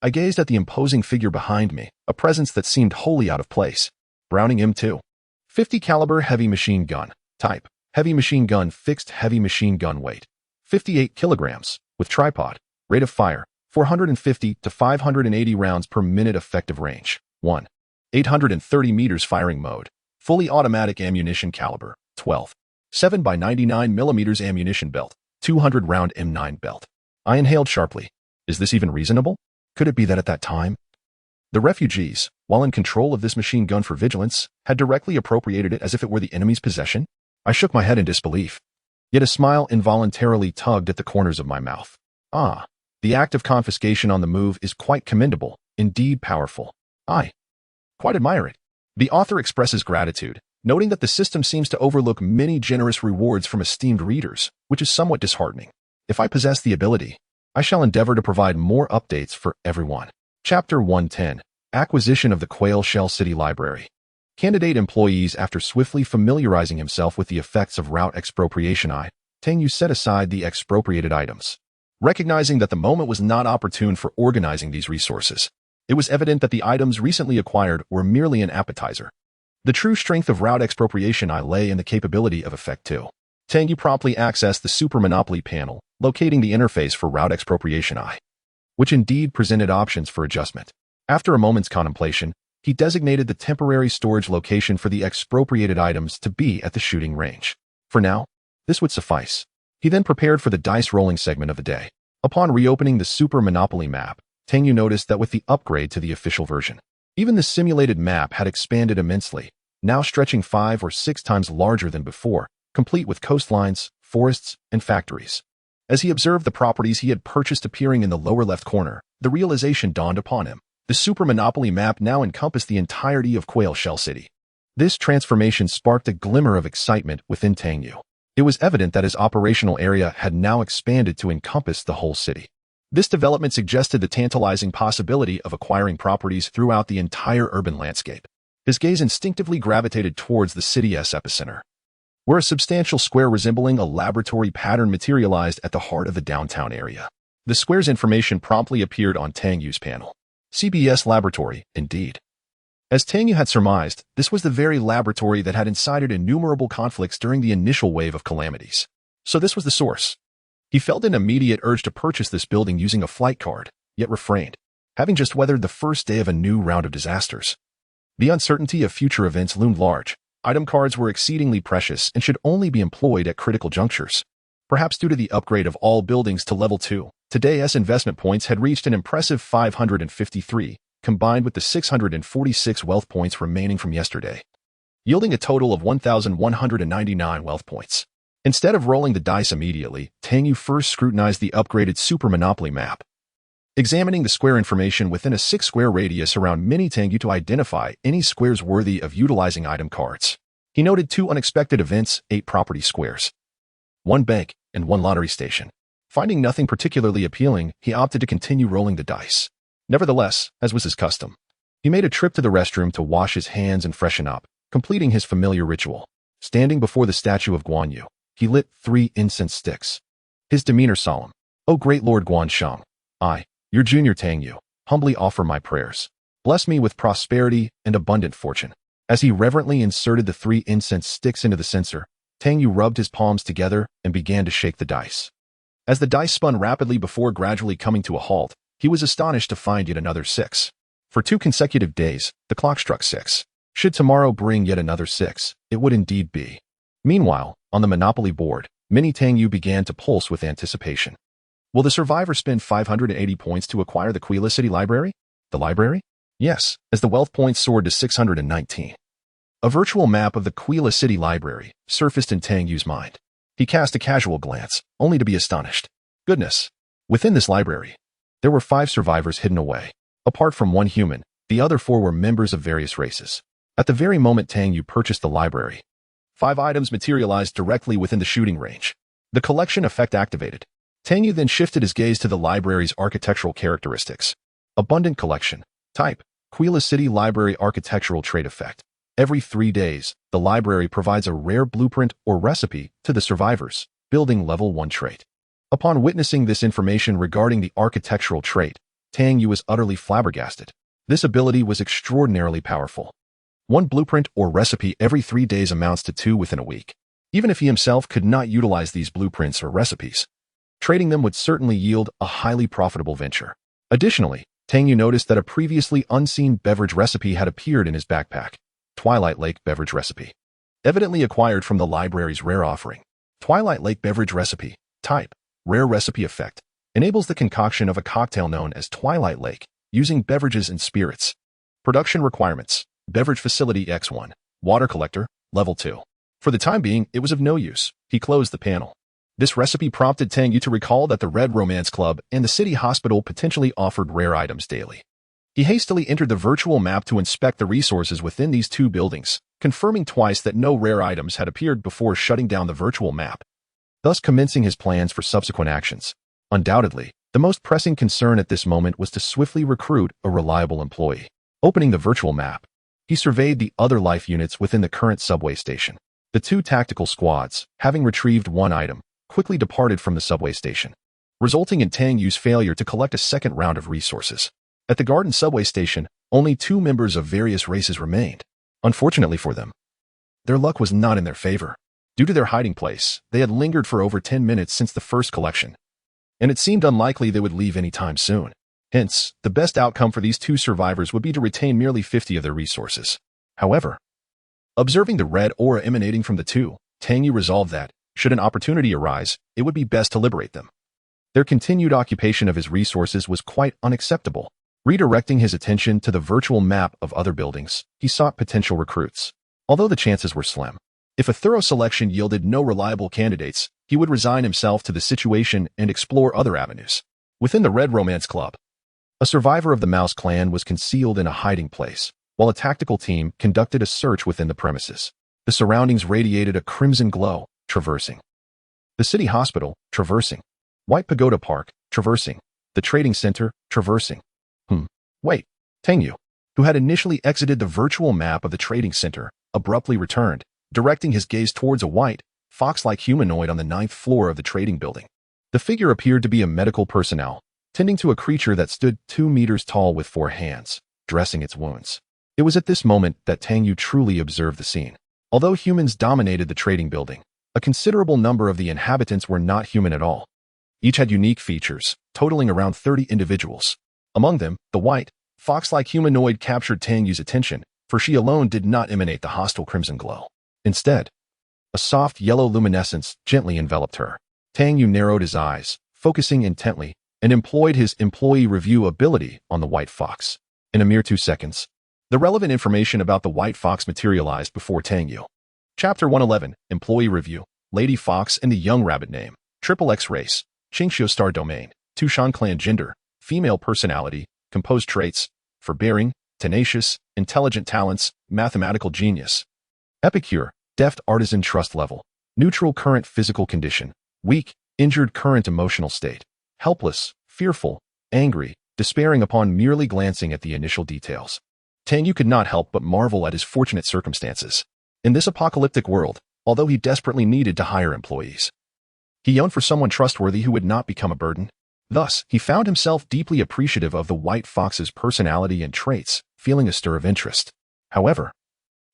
I gazed at the imposing figure behind me, a presence that seemed wholly out of place. Browning M2. 50 caliber heavy machine gun. Type: heavy machine gun, fixed heavy machine gun, weight 58 kilograms, with tripod. Rate of fire 450 to 580 rounds per minute. Effective range 1. 830 meters. Firing mode: fully automatic. Ammunition caliber 12. 7 by 99 millimeters. Ammunition belt 200 round M9 belt. I inhaled sharply. Is this even reasonable? Could it be that at that time, the refugees, while in control of this machine gun for vigilance, had directly appropriated it as if it were the enemy's possession? I shook my head in disbelief. Yet a smile involuntarily tugged at the corners of my mouth. Ah, the act of confiscation on the move is quite commendable, indeed powerful. I quite admire it. The author expresses gratitude, noting that the system seems to overlook many generous rewards from esteemed readers, which is somewhat disheartening. If I possess the ability, I shall endeavor to provide more updates for everyone. Chapter 110. Acquisition of the Quail Shell City Library. Candidate employees. After swiftly familiarizing himself with the effects of route expropriation, Tang Yu set aside the expropriated items. Recognizing that the moment was not opportune for organizing these resources, it was evident that the items recently acquired were merely an appetizer. The true strength of route expropriation lay in the capability of Effect 2. Tang Yu promptly accessed the Super Monopoly panel, locating the interface for route expropriation which indeed presented options for adjustment. After a moment's contemplation, he designated the temporary storage location for the expropriated items to be at the shooting range. For now, this would suffice. He then prepared for the dice-rolling segment of the day. Upon reopening the Super Monopoly map, Tang Yu noticed that with the upgrade to the official version, even the simulated map had expanded immensely, now stretching 5 or 6 times larger than before, complete with coastlines, forests, and factories. As he observed the properties he had purchased appearing in the lower left corner, the realization dawned upon him. The Super Monopoly map now encompassed the entirety of Quail Shell City. This transformation sparked a glimmer of excitement within Tang Yu. It was evident that his operational area had now expanded to encompass the whole city. This development suggested the tantalizing possibility of acquiring properties throughout the entire urban landscape. His gaze instinctively gravitated towards the city's epicenter, where a substantial square resembling a laboratory pattern materialized at the heart of the downtown area. The square's information promptly appeared on Tang Yu's panel. CBS Laboratory, indeed. As Tang Yu had surmised, this was the very laboratory that had incited innumerable conflicts during the initial wave of calamities. So this was the source. He felt an immediate urge to purchase this building using a flight card, yet refrained, having just weathered the first day of a new round of disasters. The uncertainty of future events loomed large. Item cards were exceedingly precious and should only be employed at critical junctures. Perhaps due to the upgrade of all buildings to level 2, today's investment points had reached an impressive 553, combined with the 646 wealth points remaining from yesterday, yielding a total of 1,199 wealth points. Instead of rolling the dice immediately, Tang Yu first scrutinized the upgraded Super Monopoly map, examining the square information within a 6-square radius around Mini Tang Yu to identify any squares worthy of utilizing item cards. He noted 2 unexpected events, 8 property squares, 1 bank, and 1 lottery station. Finding nothing particularly appealing, he opted to continue rolling the dice. Nevertheless, as was his custom, he made a trip to the restroom to wash his hands and freshen up, completing his familiar ritual. Standing before the statue of Guan Yu, he lit 3 incense sticks. His demeanor solemn. "O great Lord Guansheng, I, your junior Tang Yu, humbly offer my prayers. Bless me with prosperity and abundant fortune." As he reverently inserted the 3 incense sticks into the censer, Tang Yu rubbed his palms together and began to shake the dice. As the dice spun rapidly before gradually coming to a halt, he was astonished to find yet another 6. For 2 consecutive days, the clock struck 6. Should tomorrow bring yet another 6, it would indeed be. Meanwhile, on the Monopoly board, Mini Tang Yu began to pulse with anticipation. Will the survivor spend 580 points to acquire the Quail City Library? The library? Yes, as the wealth points soared to 619. A virtual map of the Quail City Library surfaced in Tang Yu's mind. He cast a casual glance, only to be astonished. Goodness! Within this library, there were 5 survivors hidden away. Apart from 1 human, the other 4 were members of various races. At the very moment Tang Yu purchased the library, 5 items materialized directly within the shooting range. The collection effect activated. Tang Yu then shifted his gaze to the library's architectural characteristics. Abundant collection. Type: Quail City Library Architectural Trait Effect. Every 3 days, the library provides a rare blueprint or recipe to the survivors, building level 1 trait. Upon witnessing this information regarding the architectural trait, Tang Yu was utterly flabbergasted. This ability was extraordinarily powerful. 1 blueprint or recipe every 3 days amounts to 2 within a week. Even if he himself could not utilize these blueprints or recipes, trading them would certainly yield a highly profitable venture. Additionally, Tang Yu noticed that a previously unseen beverage recipe had appeared in his backpack. Twilight Lake Beverage Recipe. Evidently acquired from the library's rare offering. Twilight Lake Beverage Recipe. Type: Rare Recipe Effect. Enables the concoction of a cocktail known as Twilight Lake, using beverages and spirits. Production requirements: Beverage Facility X1. Water Collector, Level 2. For the time being, it was of no use. He closed the panel. This recipe prompted Tang Yu to recall that the Red Romance Club and the City Hospital potentially offered rare items daily. He hastily entered the virtual map to inspect the resources within these 2 buildings, confirming twice that no rare items had appeared before shutting down the virtual map, thus commencing his plans for subsequent actions. Undoubtedly, the most pressing concern at this moment was to swiftly recruit a reliable employee. Opening the virtual map, he surveyed the other life units within the current subway station. The 2 tactical squads, having retrieved 1 item, quickly departed from the subway station, resulting in Tang Yu's failure to collect a second round of resources. At the Garden subway station, only 2 members of various races remained. Unfortunately for them, their luck was not in their favor. Due to their hiding place, they had lingered for over 10 minutes since the first collection, and it seemed unlikely they would leave any time soon. Hence, the best outcome for these 2 survivors would be to retain merely 50 of their resources. However, observing the red aura emanating from the 2, Tang Yu resolved that, should an opportunity arise, it would be best to liberate them. Their continued occupation of his resources was quite unacceptable. Redirecting his attention to the virtual map of other buildings, he sought potential recruits. Although the chances were slim, if a thorough selection yielded no reliable candidates, he would resign himself to the situation and explore other avenues. Within the Red Romance Club, a survivor of the Mouse clan was concealed in a hiding place, while a tactical team conducted a search within the premises. The surroundings radiated a crimson glow, traversing the city hospital, traversing White Pagoda Park, traversing the trading center, traversing. Wait, Tang Yu, who had initially exited the virtual map of the trading center, abruptly returned, directing his gaze towards a white, fox-like humanoid on the 9th floor of the trading building. The figure appeared to be a medical personnel, tending to a creature that stood 2 meters tall with 4 hands, dressing its wounds. It was at this moment that Tang Yu truly observed the scene. Although humans dominated the trading building, a considerable number of the inhabitants were not human at all. Each had unique features, totaling around 30 individuals. Among them, the white, fox-like humanoid captured Tang Yu's attention, for she alone did not emanate the hostile crimson glow. Instead, a soft yellow luminescence gently enveloped her. Tang Yu narrowed his eyes, focusing intently, and employed his employee review ability on the white fox. In a mere 2 seconds, the relevant information about the white fox materialized before Tang Yu. Chapter 111, Employee Review, Lady Fox and the Young Rabbit Name, XXX Race, Qingxiu Star Domain, Tushan Clan Gender, Female Personality, Composed Traits, Forbearing, Tenacious, Intelligent Talents, Mathematical Genius. Epicure, Deft Artisan Trust Level, Neutral Current Physical Condition, Weak, Injured Current Emotional State, Helpless, Fearful, Angry, Despairing upon merely glancing at the initial details. Tang Yu could not help but marvel at his fortunate circumstances. In this apocalyptic world, although he desperately needed to hire employees, he yearned for someone trustworthy who would not become a burden. Thus, he found himself deeply appreciative of the white fox's personality and traits, feeling a stir of interest. However,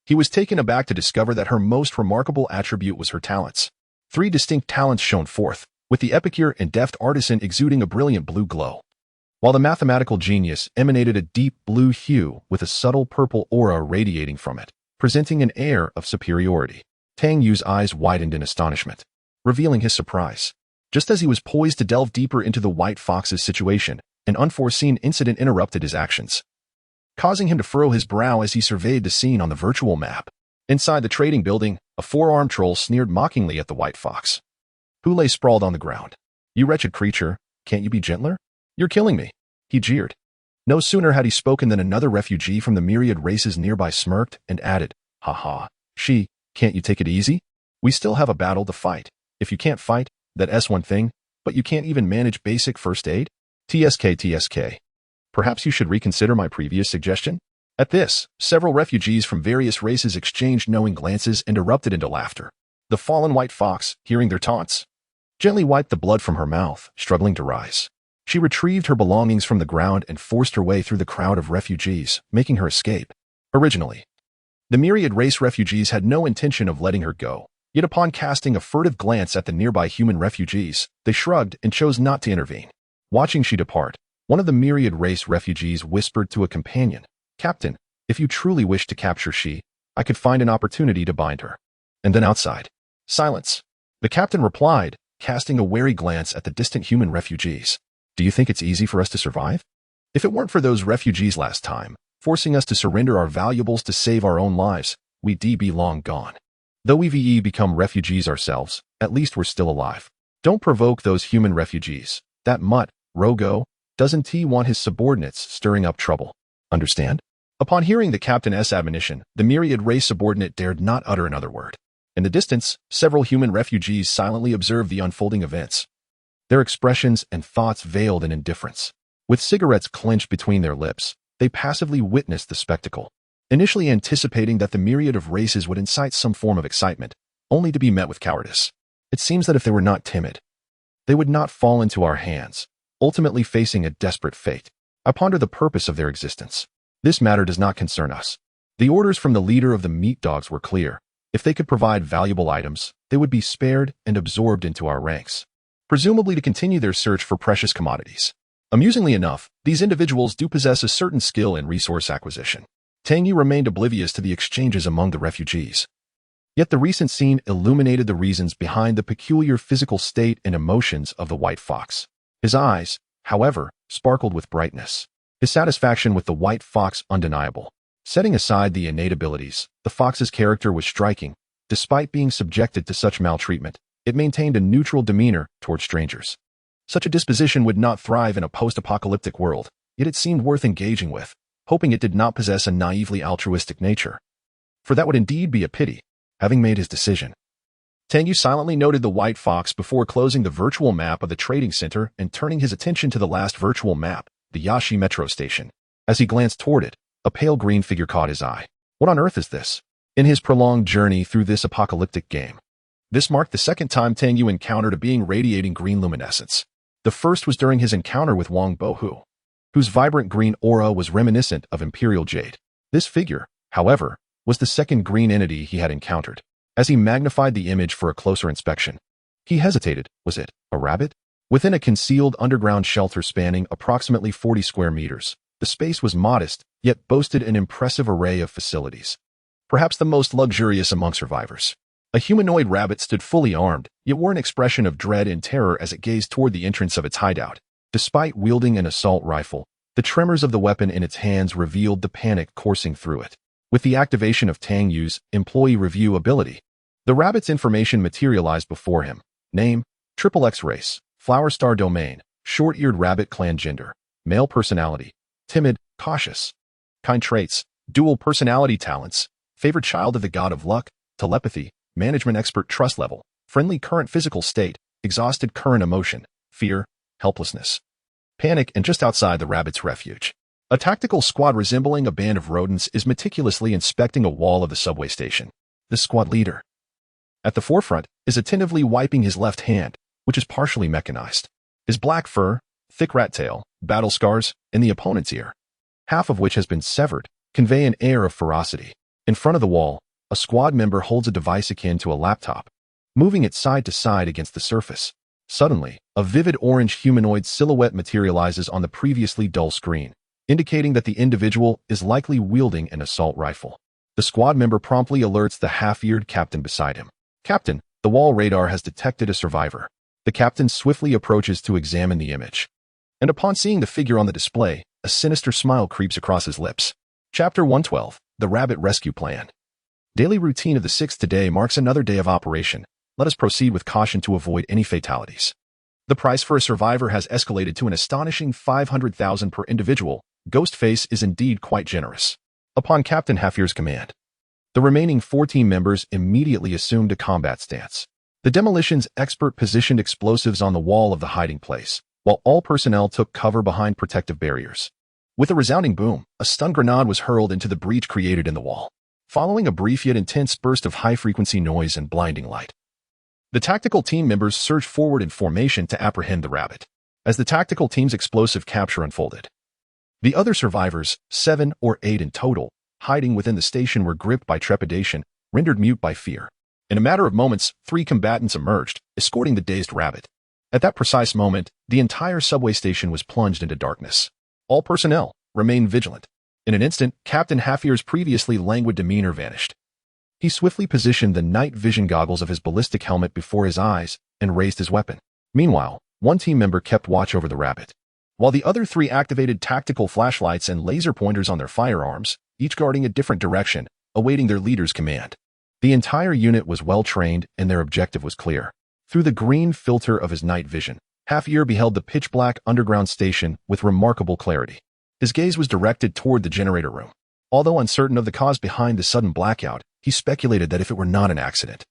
he was taken aback to discover that her most remarkable attribute was her talents. 3 distinct talents shone forth, with the epicure and deft artisan exuding a brilliant blue glow, while the mathematical genius emanated a deep blue hue with a subtle purple aura radiating from it, presenting an air of superiority. Tang Yu's eyes widened in astonishment, revealing his surprise. Just as he was poised to delve deeper into the white fox's situation, an unforeseen incident interrupted his actions, causing him to furrow his brow as he surveyed the scene on the virtual map. Inside the trading building, a 4-armed troll sneered mockingly at the white fox, who lay sprawled on the ground. "You wretched creature, can't you be gentler? You're killing me," he jeered. No sooner had he spoken than another refugee from the myriad races nearby smirked and added, "Ha, can't you take it easy? We still have a battle to fight. If you can't fight, that's one thing, but you can't even manage basic first aid? TSK. Perhaps you should reconsider my previous suggestion?" At this, several refugees from various races exchanged knowing glances and erupted into laughter. The fallen white fox, hearing their taunts, gently wiped the blood from her mouth, struggling to rise. She retrieved her belongings from the ground and forced her way through the crowd of refugees, making her escape. Originally, the myriad race refugees had no intention of letting her go, yet upon casting a furtive glance at the nearby human refugees, they shrugged and chose not to intervene. Watching she depart, one of the myriad race refugees whispered to a companion, "Captain, if you truly wish to capture she, I could find an opportunity to bind her." And then outside, silence. The captain replied, casting a wary glance at the distant human refugees. "Do you think it's easy for us to survive? If it weren't for those refugees last time, forcing us to surrender our valuables to save our own lives, we'd be long gone. Though we've become refugees ourselves, at least we're still alive. Don't provoke those human refugees. That mutt, Rogo, doesn't he want his subordinates stirring up trouble? Understand?" Upon hearing the captain's admonition, the myriad race subordinate dared not utter another word. In the distance, several human refugees silently observed the unfolding events, their expressions and thoughts veiled in indifference. With cigarettes clenched between their lips, they passively witnessed the spectacle, initially anticipating that the myriad of races would incite some form of excitement, only to be met with cowardice. It seems that if they were not timid, they would not fall into our hands, ultimately facing a desperate fate. I ponder the purpose of their existence. This matter does not concern us. The orders from the leader of the meat dogs were clear. If they could provide valuable items, they would be spared and absorbed into our ranks, presumably to continue their search for precious commodities. Amusingly enough, these individuals do possess a certain skill in resource acquisition. Tang Yu remained oblivious to the exchanges among the refugees. Yet the recent scene illuminated the reasons behind the peculiar physical state and emotions of the white fox. His eyes, however, sparkled with brightness, his satisfaction with the white fox undeniable. Setting aside the innate abilities, the fox's character was striking. Despite being subjected to such maltreatment, it maintained a neutral demeanor toward strangers. Such a disposition would not thrive in a post-apocalyptic world, yet it seemed worth engaging with, hoping it did not possess a naively altruistic nature. For that would indeed be a pity. Having made his decision, Tang Yu silently noted the white fox before closing the virtual map of the trading center and turning his attention to the last virtual map, the Yashi metro station. As he glanced toward it, a pale green figure caught his eye. What on earth is this? In his prolonged journey through this apocalyptic game, this marked the second time Tang Yu encountered a being radiating green luminescence. The first was during his encounter with Wang Bohu, whose vibrant green aura was reminiscent of imperial jade. This figure, however, was the second green entity he had encountered. As he magnified the image for a closer inspection, he hesitated. Was it a rabbit? Within a concealed underground shelter spanning approximately 40 square meters, the space was modest, yet boasted an impressive array of facilities. Perhaps the most luxurious among survivors. A humanoid rabbit stood fully armed, yet wore an expression of dread and terror as it gazed toward the entrance of its hideout. Despite wielding an assault rifle, the tremors of the weapon in its hands revealed the panic coursing through it. With the activation of Tang Yu's employee review ability, the rabbit's information materialized before him. Name, XXX race, flower star domain, short-eared rabbit clan gender, male personality, timid, cautious. Kind traits, dual personality talents, favored child of the god of luck, telepathy, management expert trust level, friendly current physical state, exhausted current emotion, fear, helplessness, panic, and just outside the rabbit's refuge. A tactical squad resembling a band of rodents is meticulously inspecting a wall of the subway station. The squad leader, at the forefront, is attentively wiping his left hand, which is partially mechanized. His black fur, thick rat tail, battle scars, and the opponent's ear, half of which has been severed, convey an air of ferocity. In front of the wall, a squad member holds a device akin to a laptop, moving it side to side against the surface. Suddenly, a vivid orange humanoid silhouette materializes on the previously dull screen, indicating that the individual is likely wielding an assault rifle. The squad member promptly alerts the half-eared captain beside him. Captain, the wall radar has detected a survivor. The captain swiftly approaches to examine the image. And upon seeing the figure on the display, a sinister smile creeps across his lips. Chapter 112, The Rabbit Rescue Plan. Daily routine of the 6th today marks another day of operation. Let us proceed with caution to avoid any fatalities. The price for a survivor has escalated to an astonishing 500,000 per individual. Ghostface is indeed quite generous. Upon Captain Half-Ear's command, the remaining 14 members immediately assumed a combat stance. The demolitions expert positioned explosives on the wall of the hiding place, while all personnel took cover behind protective barriers. With a resounding boom, a stun grenade was hurled into the breach created in the wall, following a brief yet intense burst of high-frequency noise and blinding light. The tactical team members surged forward in formation to apprehend the rabbit. As the tactical team's explosive capture unfolded, the other survivors, 7 or 8 in total, hiding within the station were gripped by trepidation, rendered mute by fear. In a matter of moments, 3 combatants emerged, escorting the dazed rabbit. At that precise moment, the entire subway station was plunged into darkness. All personnel remained vigilant. In an instant, Captain Half-Ear's previously languid demeanor vanished. He swiftly positioned the night vision goggles of his ballistic helmet before his eyes and raised his weapon. Meanwhile, one team member kept watch over the rabbit, while the other 3 activated tactical flashlights and laser pointers on their firearms, each guarding a different direction, awaiting their leader's command. The entire unit was well-trained and their objective was clear. Through the green filter of his night vision, Half-Ear beheld the pitch-black underground station with remarkable clarity. His gaze was directed toward the generator room. Although uncertain of the cause behind the sudden blackout, he speculated that if it were not an accident,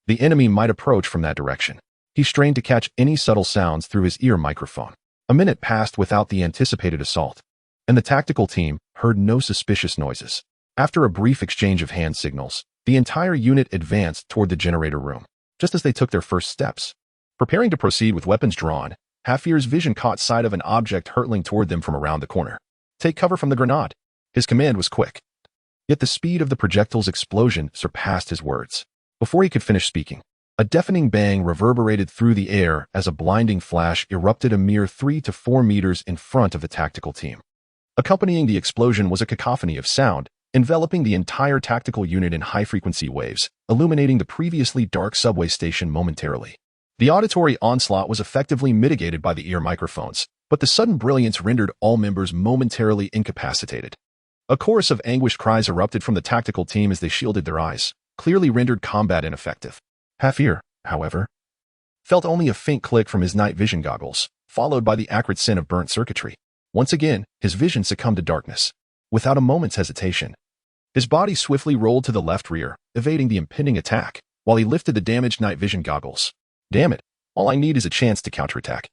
the enemy might approach from that direction. He strained to catch any subtle sounds through his ear microphone. A minute passed without the anticipated assault, and the tactical team heard no suspicious noises. After a brief exchange of hand signals, the entire unit advanced toward the generator room. Just as they took their first steps, preparing to proceed with weapons drawn, Half-Ear's vision caught sight of an object hurtling toward them from around the corner. Take cover from the grenade. His command was quick, yet the speed of the projectile's explosion surpassed his words. Before he could finish speaking, a deafening bang reverberated through the air as a blinding flash erupted a mere 3 to 4 meters in front of the tactical team. Accompanying the explosion was a cacophony of sound, enveloping the entire tactical unit in high-frequency waves, illuminating the previously dark subway station momentarily. The auditory onslaught was effectively mitigated by the ear microphones, but the sudden brilliance rendered all members momentarily incapacitated. A chorus of anguished cries erupted from the tactical team as they shielded their eyes, clearly rendered combat ineffective. Half-Ear, however, felt only a faint click from his night vision goggles, followed by the acrid scent of burnt circuitry. Once again, his vision succumbed to darkness. Without a moment's hesitation, his body swiftly rolled to the left rear, evading the impending attack, while he lifted the damaged night vision goggles. Damn it, all I need is a chance to counterattack.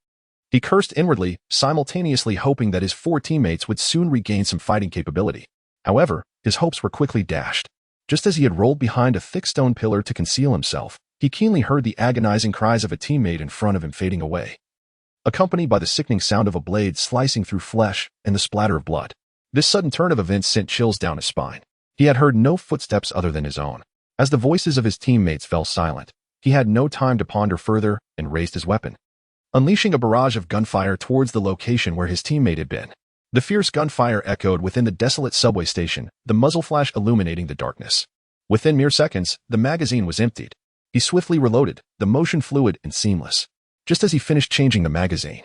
He cursed inwardly, simultaneously hoping that his 4 teammates would soon regain some fighting capability. However, his hopes were quickly dashed. Just as he had rolled behind a thick stone pillar to conceal himself, he keenly heard the agonizing cries of a teammate in front of him fading away, accompanied by the sickening sound of a blade slicing through flesh and the splatter of blood. This sudden turn of events sent chills down his spine. He had heard no footsteps other than his own. As the voices of his teammates fell silent, he had no time to ponder further and raised his weapon, unleashing a barrage of gunfire towards the location where his teammate had been. The fierce gunfire echoed within the desolate subway station, the muzzle flash illuminating the darkness. Within mere seconds, the magazine was emptied. He swiftly reloaded, the motion fluid and seamless. Just as he finished changing the magazine,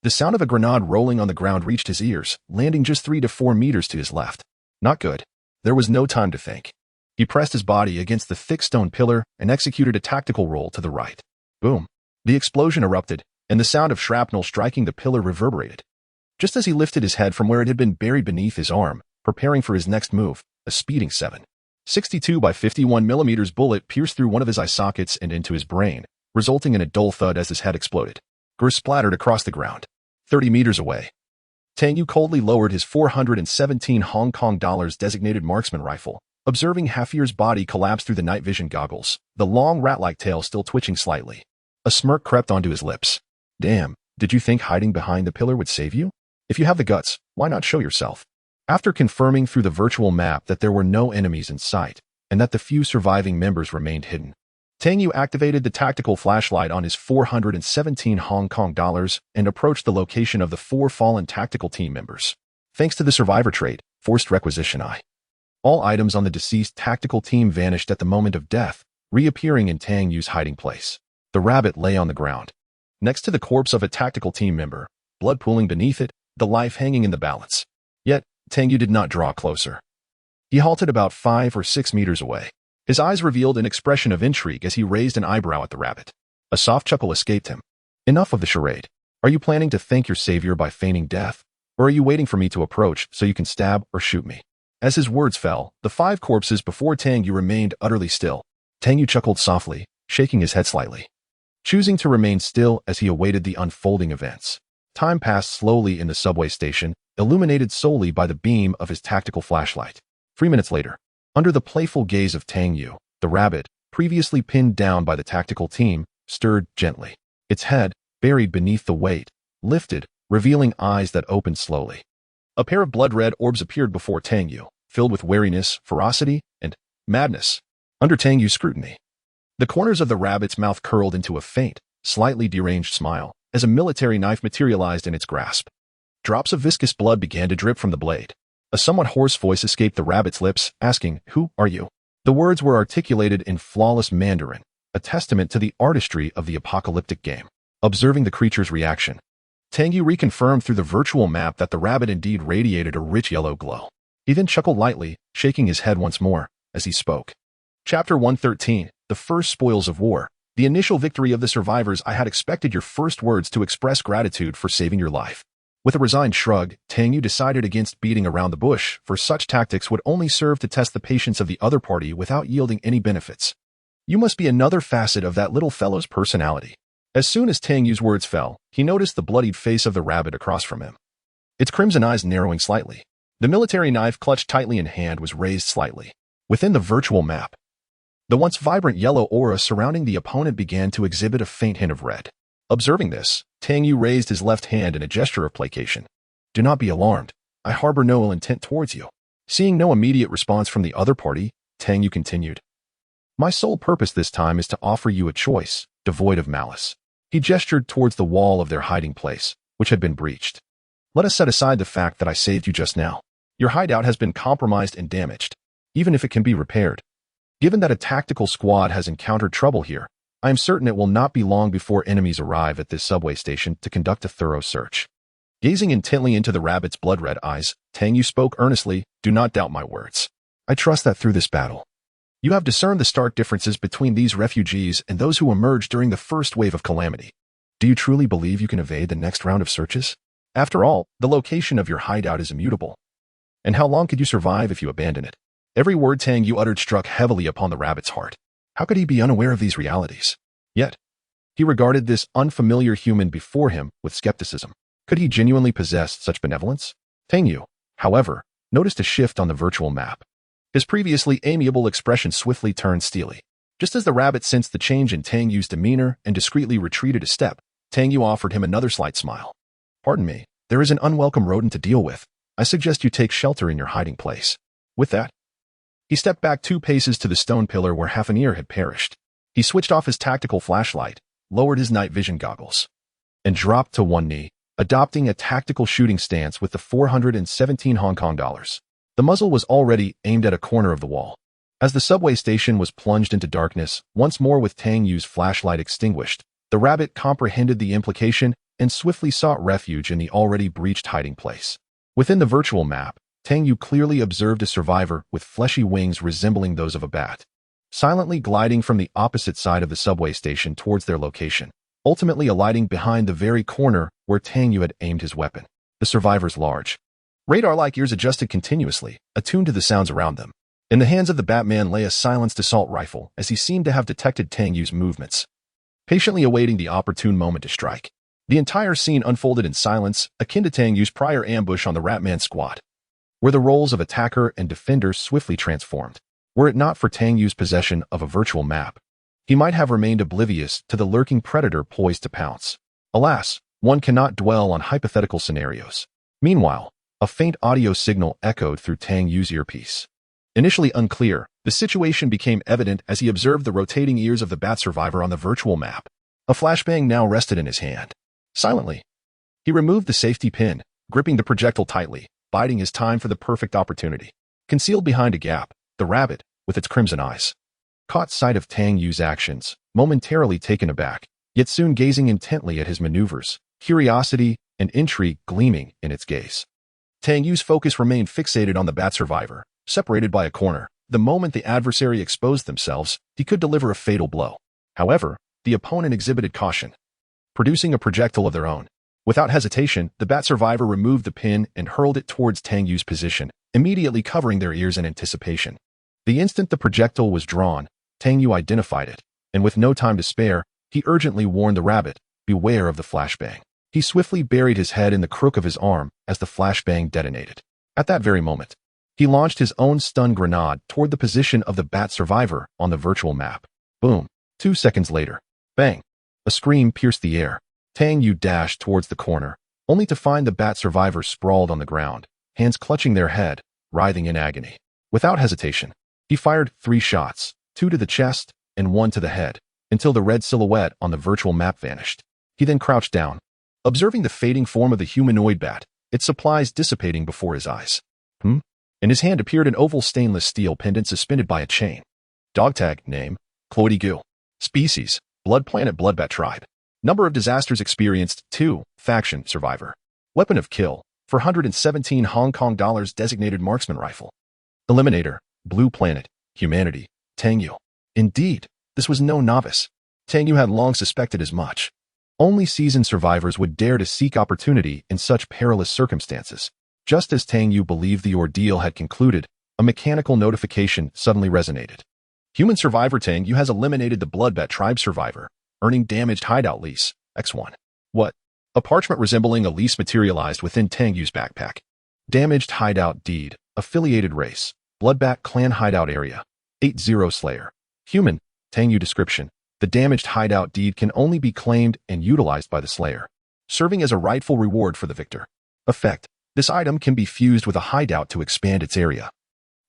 the sound of a grenade rolling on the ground reached his ears, landing just 3 to 4 meters to his left. Not good. There was no time to think. He pressed his body against the thick stone pillar and executed a tactical roll to the right. Boom. The explosion erupted, and the sound of shrapnel striking the pillar reverberated. Just as he lifted his head from where it had been buried beneath his arm, preparing for his next move, a speeding 7.62 by 51 millimeters bullet pierced through one of his eye sockets and into his brain, resulting in a dull thud as his head exploded. Gore splattered across the ground. 30 meters away, Tang Yu coldly lowered his 417 Hong Kong dollars designated marksman rifle, observing Hafir's body collapse through the night vision goggles, the long rat-like tail still twitching slightly. A smirk crept onto his lips. Damn, did you think hiding behind the pillar would save you? If you have the guts, why not show yourself? After confirming through the virtual map that there were no enemies in sight, and that the few surviving members remained hidden, Tang Yu activated the tactical flashlight on his 417 Hong Kong dollars and approached the location of the 4 fallen tactical team members. Thanks to the survivor trait, forced requisition I, all items on the deceased tactical team vanished at the moment of death, reappearing in Tang Yu's hiding place. The rabbit lay on the ground, next to the corpse of a tactical team member, blood pooling beneath it, the life hanging in the balance. Yet, Tang Yu did not draw closer. He halted about 5 or 6 meters away. His eyes revealed an expression of intrigue as he raised an eyebrow at the rabbit. A soft chuckle escaped him. Enough of the charade. Are you planning to thank your savior by feigning death? Or are you waiting for me to approach so you can stab or shoot me? As his words fell, the 5 corpses before Tang Yu remained utterly still. Tang Yu chuckled softly, shaking his head slightly, choosing to remain still as he awaited the unfolding events. Time passed slowly in the subway station, illuminated solely by the beam of his tactical flashlight. 3 minutes later, under the playful gaze of Tang Yu, the rabbit, previously pinned down by the tactical team, stirred gently. Its head, buried beneath the weight, lifted, revealing eyes that opened slowly. A pair of blood-red orbs appeared before Tang Yu, filled with wariness, ferocity, and madness. Under Tang Yu's scrutiny, the corners of the rabbit's mouth curled into a faint, slightly deranged smile, as a military knife materialized in its grasp. Drops of viscous blood began to drip from the blade. A somewhat hoarse voice escaped the rabbit's lips, asking, "Who are you?" The words were articulated in flawless Mandarin, a testament to the artistry of the apocalyptic game. Observing the creature's reaction, Tang Yu reconfirmed through the virtual map that the rabbit indeed radiated a rich yellow glow. He then chuckled lightly, shaking his head once more, as he spoke. Chapter 113, The First Spoils of War. The initial victory of the survivors. I had expected your first words to express gratitude for saving your life. With a resigned shrug, Tang Yu decided against beating around the bush, for such tactics would only serve to test the patience of the other party without yielding any benefits. You must be another facet of that little fellow's personality. As soon as Tang Yu's words fell, he noticed the bloodied face of the rabbit across from him, its crimson eyes narrowing slightly. The military knife clutched tightly in hand was raised slightly. Within the virtual map, the once vibrant yellow aura surrounding the opponent began to exhibit a faint hint of red. Observing this, Tang Yu raised his left hand in a gesture of placation. Do not be alarmed. I harbor no ill intent towards you. Seeing no immediate response from the other party, Tang Yu continued. My sole purpose this time is to offer you a choice, devoid of malice. He gestured towards the wall of their hiding place, which had been breached. Let us set aside the fact that I saved you just now. Your hideout has been compromised and damaged, even if it can be repaired. Given that a tactical squad has encountered trouble here, I am certain it will not be long before enemies arrive at this subway station to conduct a thorough search. Gazing intently into the rabbit's blood-red eyes, Tang Yu spoke earnestly, do not doubt my words. I trust that through this battle, You have discerned the stark differences between these refugees and those who emerged during the first wave of calamity. Do you truly believe you can evade the next round of searches? After all, the location of your hideout is immutable. And how long could you survive if you abandon it? Every word Tang Yu uttered struck heavily upon the rabbit's heart. How could he be unaware of these realities? Yet, he regarded this unfamiliar human before him with skepticism. Could he genuinely possess such benevolence? Tang Yu, however, noticed a shift on the virtual map. His previously amiable expression swiftly turned steely. Just as the rabbit sensed the change in Tang Yu's demeanor and discreetly retreated a step, Tang Yu offered him another slight smile. Pardon me, there is an unwelcome rodent to deal with. I suggest you take shelter in your hiding place. With that, he stepped back 2 paces to the stone pillar where half an ear had perished. He switched off his tactical flashlight, lowered his night vision goggles, and dropped to one knee, adopting a tactical shooting stance with the 417 Hong Kong dollars. The muzzle was already aimed at a corner of the wall. As the subway station was plunged into darkness, once more with Tang Yu's flashlight extinguished, the rabbit comprehended the implication and swiftly sought refuge in the already breached hiding place. Within the virtual map, Tang Yu clearly observed a survivor with fleshy wings resembling those of a bat, silently gliding from the opposite side of the subway station towards their location, ultimately alighting behind the very corner where Tang Yu had aimed his weapon. The survivor's large, radar-like ears adjusted continuously, attuned to the sounds around them. In the hands of the Batman lay a silenced assault rifle as he seemed to have detected Tang Yu's movements, patiently awaiting the opportune moment to strike. The entire scene unfolded in silence, akin to Tang Yu's prior ambush on the Ratman squad, where the roles of attacker and defender swiftly transformed. Were it not for Tang Yu's possession of a virtual map, he might have remained oblivious to the lurking predator poised to pounce. Alas, one cannot dwell on hypothetical scenarios. Meanwhile, a faint audio signal echoed through Tang Yu's earpiece. Initially unclear, the situation became evident as he observed the rotating ears of the bat survivor on the virtual map. A flashbang now rested in his hand. Silently, he removed the safety pin, gripping the projectile tightly, biding his time for the perfect opportunity. Concealed behind a gap, the rabbit, with its crimson eyes, caught sight of Tang Yu's actions, momentarily taken aback, yet soon gazing intently at his maneuvers, curiosity and intrigue gleaming in its gaze. Tang Yu's focus remained fixated on the bat survivor, separated by a corner. The moment the adversary exposed themselves, he could deliver a fatal blow. However, the opponent exhibited caution, producing a projectile of their own. Without hesitation, the bat survivor removed the pin and hurled it towards Tang Yu's position, immediately covering their ears in anticipation. The instant the projectile was drawn, Tang Yu identified it, and with no time to spare, he urgently warned the rabbit, beware of the flashbang. He swiftly buried his head in the crook of his arm as the flashbang detonated. At that very moment, he launched his own stun grenade toward the position of the bat survivor on the virtual map. Boom. 2 seconds later, bang. A scream pierced the air. Tang Yu dashed towards the corner, only to find the bat survivor sprawled on the ground, hands clutching their head, writhing in agony. Without hesitation, he fired 3 shots, 2 to the chest and 1 to the head, until the red silhouette on the virtual map vanished. He then crouched down, observing the fading form of the humanoid bat, its supplies dissipating before his eyes. In his hand appeared an oval stainless steel pendant suspended by a chain. Dog tag, name, Cloydy Gu. Species, Blood Planet Bloodbat Tribe. Number of disasters experienced, 2, faction, survivor. Weapon of kill, 417 Hong Kong dollars designated marksman rifle. Eliminator, Blue Planet, Humanity, Tang Yu. Indeed, this was no novice. Tang Yu had long suspected as much. Only seasoned survivors would dare to seek opportunity in such perilous circumstances. Just as Tang Yu believed the ordeal had concluded, a mechanical notification suddenly resonated. Human survivor Tang Yu has eliminated the Bloodbat Tribe survivor, earning damaged hideout lease, X1. What? A parchment resembling a lease materialized within Tang Yu's backpack. Damaged hideout deed, affiliated race, Bloodbat clan hideout area, 80 Slayer. Human, Tang Yu description. The damaged hideout deed can only be claimed and utilized by the Slayer, serving as a rightful reward for the victor. Effect. This item can be fused with a hideout to expand its area,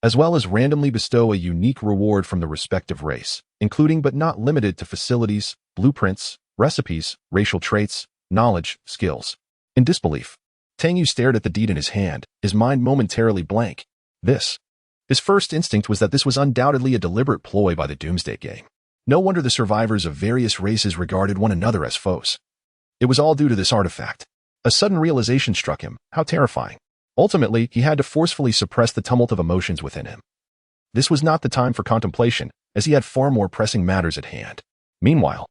as well as randomly bestow a unique reward from the respective race, including but not limited to facilities, blueprints, recipes, racial traits, knowledge, skills. In disbelief, Tang Yu stared at the deed in his hand, his mind momentarily blank. His first instinct was that this was undoubtedly a deliberate ploy by the Doomsday Gang. No wonder the survivors of various races regarded one another as foes. It was all due to this artifact. A sudden realization struck him. How terrifying. Ultimately, he had to forcefully suppress the tumult of emotions within him. This was not the time for contemplation, as he had far more pressing matters at hand. Meanwhile,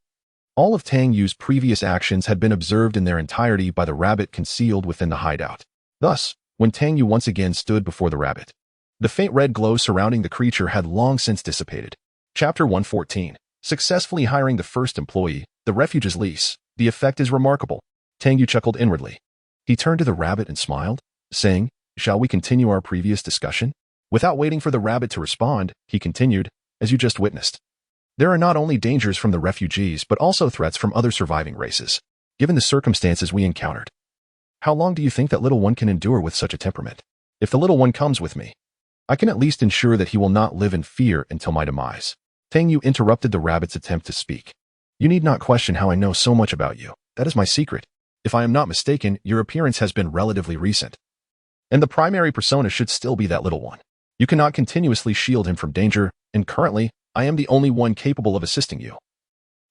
all of Tang Yu's previous actions had been observed in their entirety by the rabbit concealed within the hideout. Thus, when Tang Yu once again stood before the rabbit, the faint red glow surrounding the creature had long since dissipated. Chapter 114. Successfully hiring the first employee, the refuge's lease. The effect is remarkable. Tang Yu chuckled inwardly. He turned to the rabbit and smiled, saying, "Shall we continue our previous discussion?" Without waiting for the rabbit to respond, he continued, "As you just witnessed, there are not only dangers from the refugees but also threats from other surviving races. Given the circumstances we encountered, how long do you think that little one can endure with such a temperament? If the little one comes with me, I can at least ensure that he will not live in fear until my demise." Tang Yu interrupted the rabbit's attempt to speak. "You need not question how I know so much about you. That is my secret. If I am not mistaken, your appearance has been relatively recent, and the primary persona should still be that little one. You cannot continuously shield him from danger, and currently, I am the only one capable of assisting you.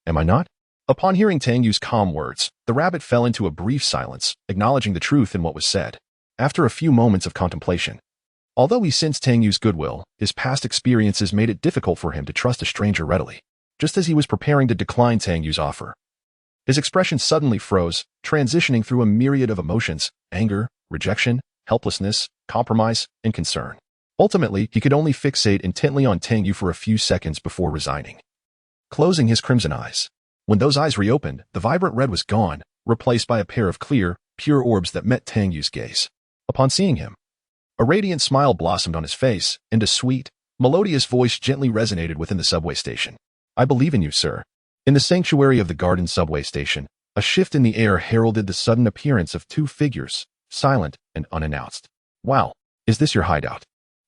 Am I not?" Upon hearing Tang Yu's calm words, the rabbit fell into a brief silence, acknowledging the truth in what was said. After a few moments of contemplation, although he sensed Tang Yu's goodwill, his past experiences made it difficult for him to trust a stranger readily. Just as he was preparing to decline Tang Yu's offer, his expression suddenly froze, transitioning through a myriad of emotions: anger, rejection, helplessness, compromise, and concern. Ultimately, he could only fixate intently on Tang Yu for a few seconds before resigning, closing his crimson eyes. When those eyes reopened, the vibrant red was gone, replaced by a pair of clear, pure orbs that met Tang Yu's gaze. Upon seeing him, a radiant smile blossomed on his face, and a sweet, melodious voice gently resonated within the subway station. "I believe in you, sir." In the sanctuary of the garden subway station, a shift in the air heralded the sudden appearance of two figures, silent and unannounced. "Wow, is this your hideout,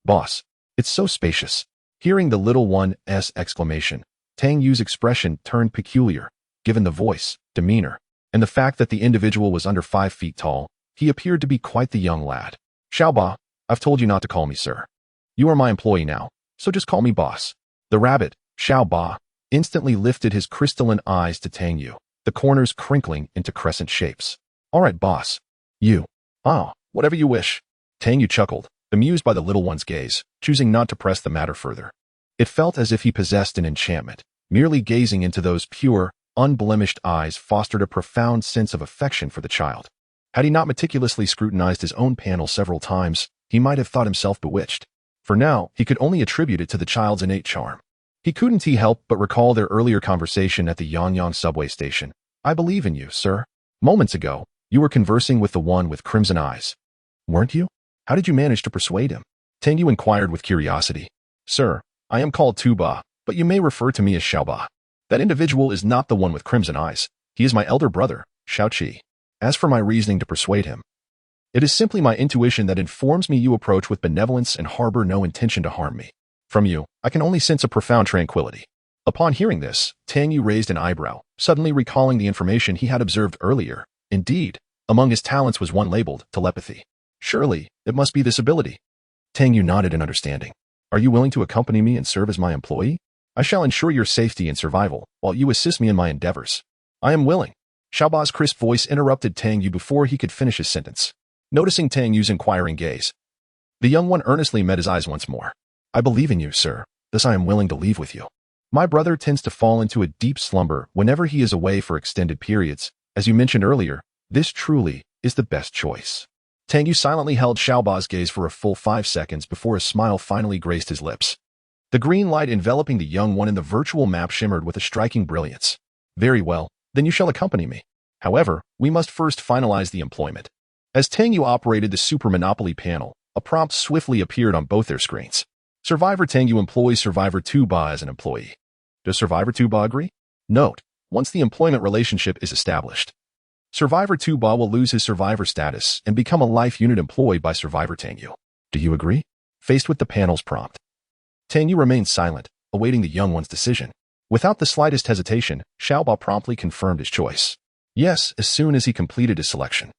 boss? It's so spacious." Hearing the little one's exclamation, Tang Yu's expression turned peculiar. Given the voice, demeanor, and the fact that the individual was under 5 feet tall, he appeared to be quite the young lad. "Xiaoba, I've told you not to call me sir. You are my employee now, so just call me boss." The rabbit, Xiaoba, instantly lifted his crystalline eyes to Tang Yu, the corners crinkling into crescent shapes. "All right, boss. You. Whatever you wish." Tang Yu chuckled, amused by the little one's gaze, choosing not to press the matter further. It felt as if he possessed an enchantment. Merely gazing into those pure, unblemished eyes fostered a profound sense of affection for the child. Had he not meticulously scrutinized his own panel several times, he might have thought himself bewitched. For now, he could only attribute it to the child's innate charm. He couldn't help but recall their earlier conversation at the Yangyang subway station. "I believe in you, sir. Moments ago, you were conversing with the one with crimson eyes, weren't you? How did you manage to persuade him?" Tang Yu inquired with curiosity. "Sir, I am called Tuba, but you may refer to me as Xiaoba. That individual is not the one with crimson eyes. He is my elder brother, Xiaoqi. As for my reasoning to persuade him, it is simply my intuition that informs me you approach with benevolence and harbor no intention to harm me. From you, I can only sense a profound tranquility." Upon hearing this, Tang Yu raised an eyebrow, suddenly recalling the information he had observed earlier. Indeed, among his talents was one labeled telepathy. Surely, it must be this ability. Tang Yu nodded in understanding. "Are you willing to accompany me and serve as my employee? I shall ensure your safety and survival, while you assist me in my endeavors." "I am willing." Xiaoba's crisp voice interrupted Tang Yu before he could finish his sentence. Noticing Tang Yu's inquiring gaze, the young one earnestly met his eyes once more. "I believe in you, sir. Thus I am willing to leave with you. My brother tends to fall into a deep slumber whenever he is away for extended periods. As you mentioned earlier, this truly is the best choice." Tang Yu silently held Xiaoba's gaze for a full 5 seconds before a smile finally graced his lips. The green light enveloping the young one in the virtual map shimmered with a striking brilliance. "Very well, then you shall accompany me. However, we must first finalize the employment." As Tang Yu operated the Super Monopoly panel, a prompt swiftly appeared on both their screens. Survivor Tang Yu employs Survivor Tuba as an employee. Does Survivor Tuba agree? Note: once the employment relationship is established, Survivor Tuba will lose his survivor status and become a life unit employed by Survivor Tang Yu. Do you agree? Faced with the panel's prompt, Tang Yu remained silent, awaiting the young one's decision. Without the slightest hesitation, Xiaoba promptly confirmed his choice. Yes, as soon as he completed his selection.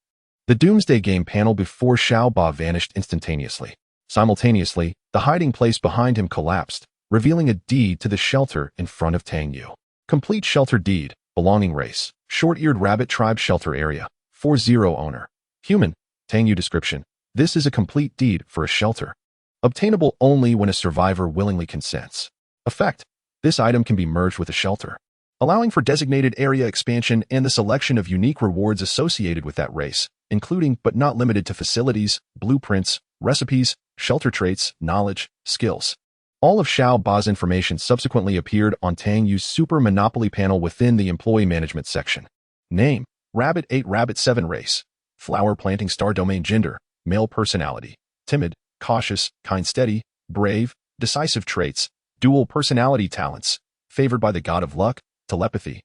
The Doomsday Game panel before Xiaoba vanished instantaneously. Simultaneously, the hiding place behind him collapsed, revealing a deed to the shelter in front of Tang Yu. Complete shelter deed, belonging race, short-eared rabbit tribe shelter area, 40 owner. Human, Tang Yu description. This is a complete deed for a shelter. obtainable only when a survivor willingly consents. Effect: this item can be merged with a shelter, allowing for designated area expansion and the selection of unique rewards associated with that race, including but not limited to facilities, blueprints, recipes, shelter traits, knowledge, skills. All of Xiao Ba's information subsequently appeared on Tang Yu's Super Monopoly panel within the Employee Management section. Name: Rabbit 8 Rabbit 7 Race. Flower Planting Star Domain Gender: Male Personality: Timid, Cautious, Kind Steady, Brave, Decisive Traits, Dual Personality Talents: Favored by the God of Luck, Telepathy.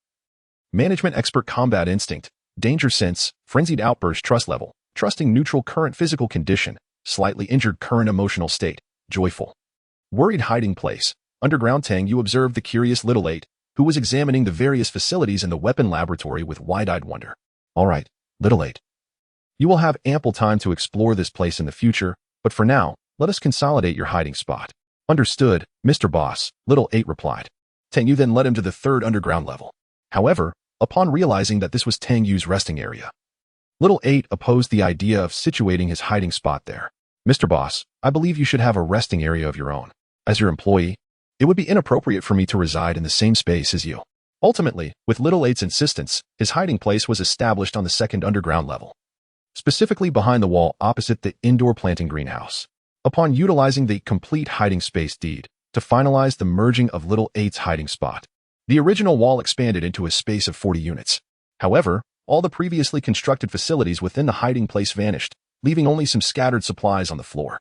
Management Expert: Combat Instinct, Danger Sense, Frenzied Outburst Trust Level, Trusting Neutral Current Physical Condition, Slightly Injured Current Emotional State, Joyful. Worried Hiding Place. Underground. Tang Yu observed the curious little eight, who was examining the various facilities in the weapon laboratory with wide-eyed wonder. All right, little eight. You will have ample time to explore this place in the future, but for now, let us consolidate your hiding spot. Understood, Mr. Boss, little eight replied. Tang Yu then led him to the third underground level. However, upon realizing that this was Tang Yu's resting area, little eight opposed the idea of situating his hiding spot there. Mr. Boss, I believe you should have a resting area of your own. As your employee, it would be inappropriate for me to reside in the same space as you. Ultimately, with Little Eight's insistence, his hiding place was established on the second underground level, specifically behind the wall opposite the indoor planting greenhouse. Upon utilizing the complete hiding space deed to finalize the merging of Little Eight's hiding spot, the original wall expanded into a space of 40 units. However, all the previously constructed facilities within the hiding place vanished, leaving only some scattered supplies on the floor.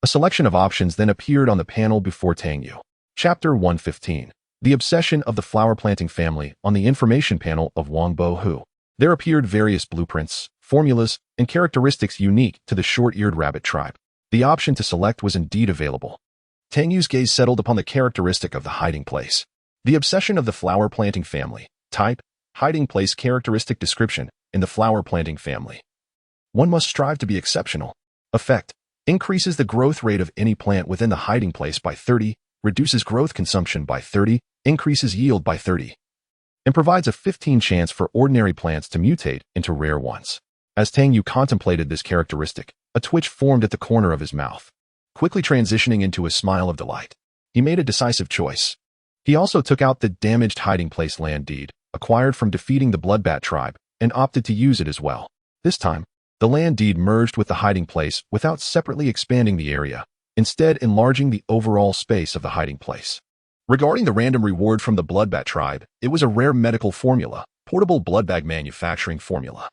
A selection of options then appeared on the panel before Tang Yu. Chapter 115. The Obsession of the Flower Planting Family. On the information panel of Wang Bo Hu, there appeared various blueprints, formulas, and characteristics unique to the short-eared rabbit tribe. The option to select was indeed available. Tang Yu's gaze settled upon the characteristic of the hiding place. The Obsession of the Flower Planting Family. Type: hiding place. Characteristic description: in the flower planting family, one must strive to be exceptional. Effect: increases the growth rate of any plant within the hiding place by 30, reduces growth consumption by 30, increases yield by 30, and provides a 15 chance for ordinary plants to mutate into rare ones. As Tang Yu contemplated this characteristic, a twitch formed at the corner of his mouth, quickly transitioning into a smile of delight. He made a decisive choice. He also took out the damaged hiding place land deed, acquired from defeating the Bloodbat tribe, and opted to use it as well. This time, the land deed merged with the hiding place without separately expanding the area, instead enlarging the overall space of the hiding place. Regarding the random reward from the Bloodbat tribe, it was a rare medical formula, portable blood bag manufacturing formula.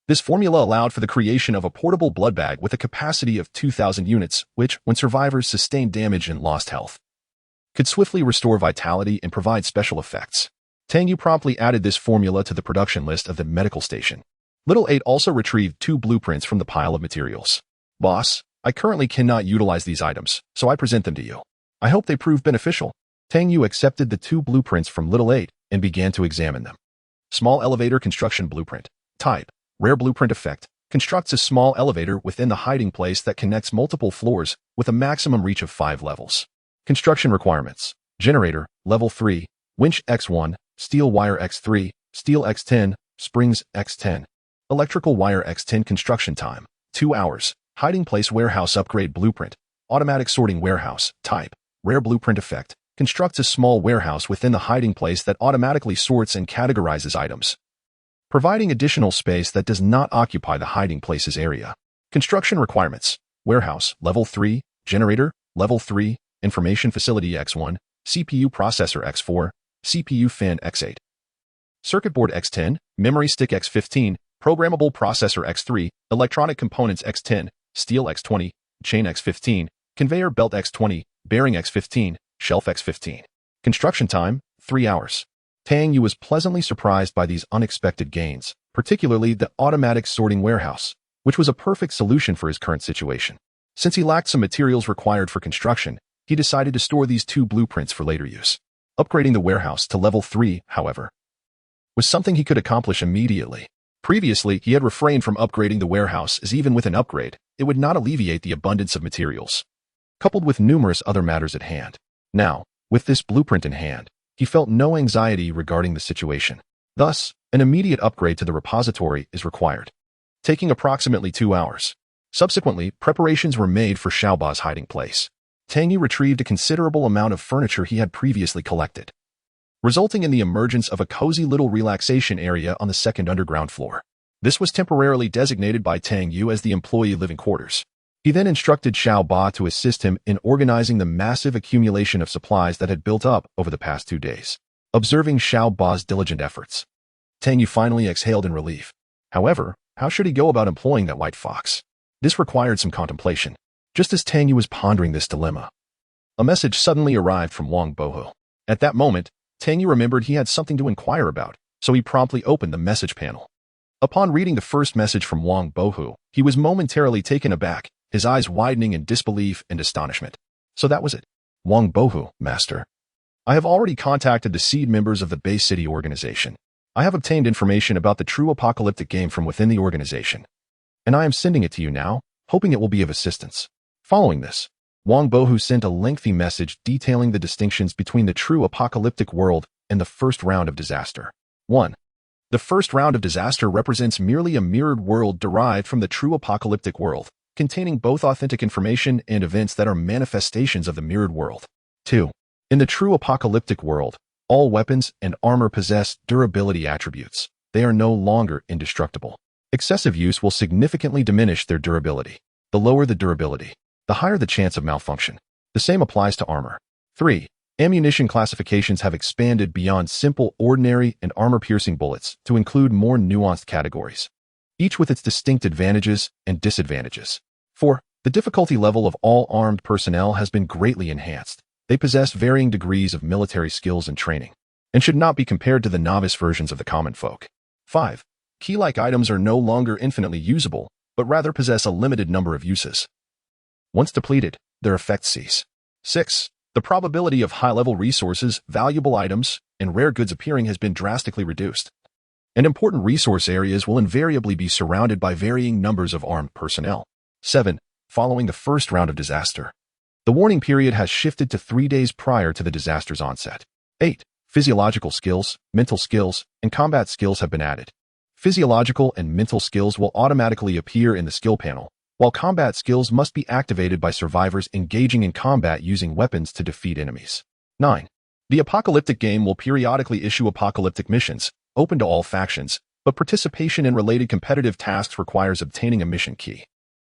This formula allowed for the creation of a portable blood bag with a capacity of 2,000 units, which, when survivors sustained damage and lost health, could swiftly restore vitality and provide special effects. Tang Yu promptly added this formula to the production list of the medical station. Little Eight also retrieved 2 blueprints from the pile of materials. Boss, I currently cannot utilize these items, so I present them to you. I hope they prove beneficial. Tang Yu accepted the 2 blueprints from Little Eight and began to examine them. Small Elevator Construction Blueprint. Type: Rare Blueprint. Effect: constructs a small elevator within the hiding place that connects multiple floors with a maximum reach of 5 levels. Construction requirements: generator, level 3, winch X1, steel wire X3, steel X10, springs X10. Electrical wire X10. Construction time: 2 hours. Hiding place warehouse upgrade blueprint. Automatic sorting warehouse. Type: Rare Blueprint. Effect: constructs a small warehouse within the hiding place that automatically sorts and categorizes items, providing additional space that does not occupy the hiding place's area. Construction requirements: warehouse, level 3, generator, level 3, information facility X1, CPU processor X4, CPU fan X8, circuit board X10, memory stick X15, programmable processor X3, electronic components X10, steel X20, chain X15, conveyor belt X20, bearing X15, shelf X15. Construction time: 3 hours. Tang Yu was pleasantly surprised by these unexpected gains, particularly the automatic sorting warehouse, which was a perfect solution for his current situation. Since he lacked some materials required for construction, he decided to store these 2 blueprints for later use. Upgrading the warehouse to level 3, however, was something he could accomplish immediately. Previously, he had refrained from upgrading the warehouse, as even with an upgrade, it would not alleviate the abundance of materials, coupled with numerous other matters at hand. Now, with this blueprint in hand, he felt no anxiety regarding the situation. Thus, an immediate upgrade to the repository is required, taking approximately 2 hours. Subsequently, preparations were made for Xiaoba's hiding place. Tang Yu retrieved a considerable amount of furniture he had previously collected, resulting in the emergence of a cozy little relaxation area on the second underground floor. This was temporarily designated by Tang Yu as the employee living quarters. He then instructed Xiao Ba to assist him in organizing the massive accumulation of supplies that had built up over the past 2 days. Observing Xiao Ba's diligent efforts, Tang Yu finally exhaled in relief. However, how should he go about employing that white fox? This required some contemplation. Just as Tang Yu was pondering this dilemma, a message suddenly arrived from Wang Bohu. At that moment, Tang Yu remembered he had something to inquire about, so he promptly opened the message panel. Upon reading the first message from Wang Bohu, he was momentarily taken aback, his eyes widening in disbelief and astonishment. So that was it. Wang Bohu, Master. I have already contacted the seed members of the Bay City organization. I have obtained information about the true apocalyptic game from within the organization, and I am sending it to you now, hoping it will be of assistance. Following this, Wang Bohu sent a lengthy message detailing the distinctions between the true apocalyptic world and the first round of disaster. 1. The first round of disaster represents merely a mirrored world derived from the true apocalyptic world, containing both authentic information and events that are manifestations of the mirrored world. 2. In the true apocalyptic world, all weapons and armor possess durability attributes. They are no longer indestructible. Excessive use will significantly diminish their durability. The lower the durability, the higher the chance of malfunction. The same applies to armor. 3. Ammunition classifications have expanded beyond simple, ordinary, and armor-piercing bullets to include more nuanced categories, each with its distinct advantages and disadvantages. 4. The difficulty level of all armed personnel has been greatly enhanced. They possess varying degrees of military skills and training, and should not be compared to the novice versions of the common folk. 5. Key-like items are no longer infinitely usable, but rather possess a limited number of uses. Once depleted, their effects cease. 6. The probability of high-level resources, valuable items, and rare goods appearing has been drastically reduced, and important resource areas will invariably be surrounded by varying numbers of armed personnel. 7. Following the first round of disaster, the warning period has shifted to 3 days prior to the disaster's onset. 8. Physiological skills, mental skills, and combat skills have been added. Physiological and mental skills will automatically appear in the skill panel, while combat skills must be activated by survivors engaging in combat using weapons to defeat enemies. 9. The apocalyptic game will periodically issue apocalyptic missions, open to all factions, but participation in related competitive tasks requires obtaining a mission key.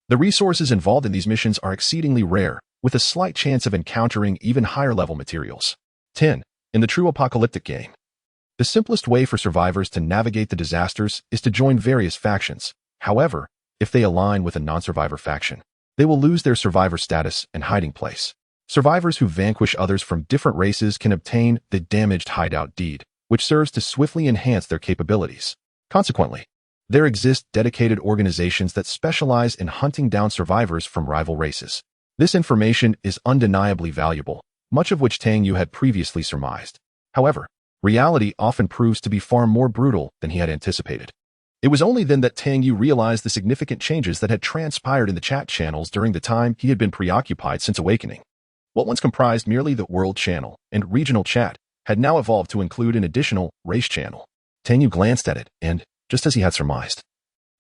The resources involved in these missions are exceedingly rare, with a slight chance of encountering even higher-level materials. 10. In the true apocalyptic game, the simplest way for survivors to navigate the disasters is to join various factions. However, if they align with a non-survivor faction, they will lose their survivor status and hiding place. Survivors who vanquish others from different races can obtain the damaged hideout deed, which serves to swiftly enhance their capabilities. Consequently, there exist dedicated organizations that specialize in hunting down survivors from rival races. This information is undeniably valuable, much of which Tang Yu had previously surmised. However, reality often proves to be far more brutal than he had anticipated. It was only then that Tang Yu realized the significant changes that had transpired in the chat channels during the time he had been preoccupied since awakening. What once comprised merely the world channel and regional chat had now evolved to include an additional race channel. Tang Yu glanced at it, and, just as he had surmised,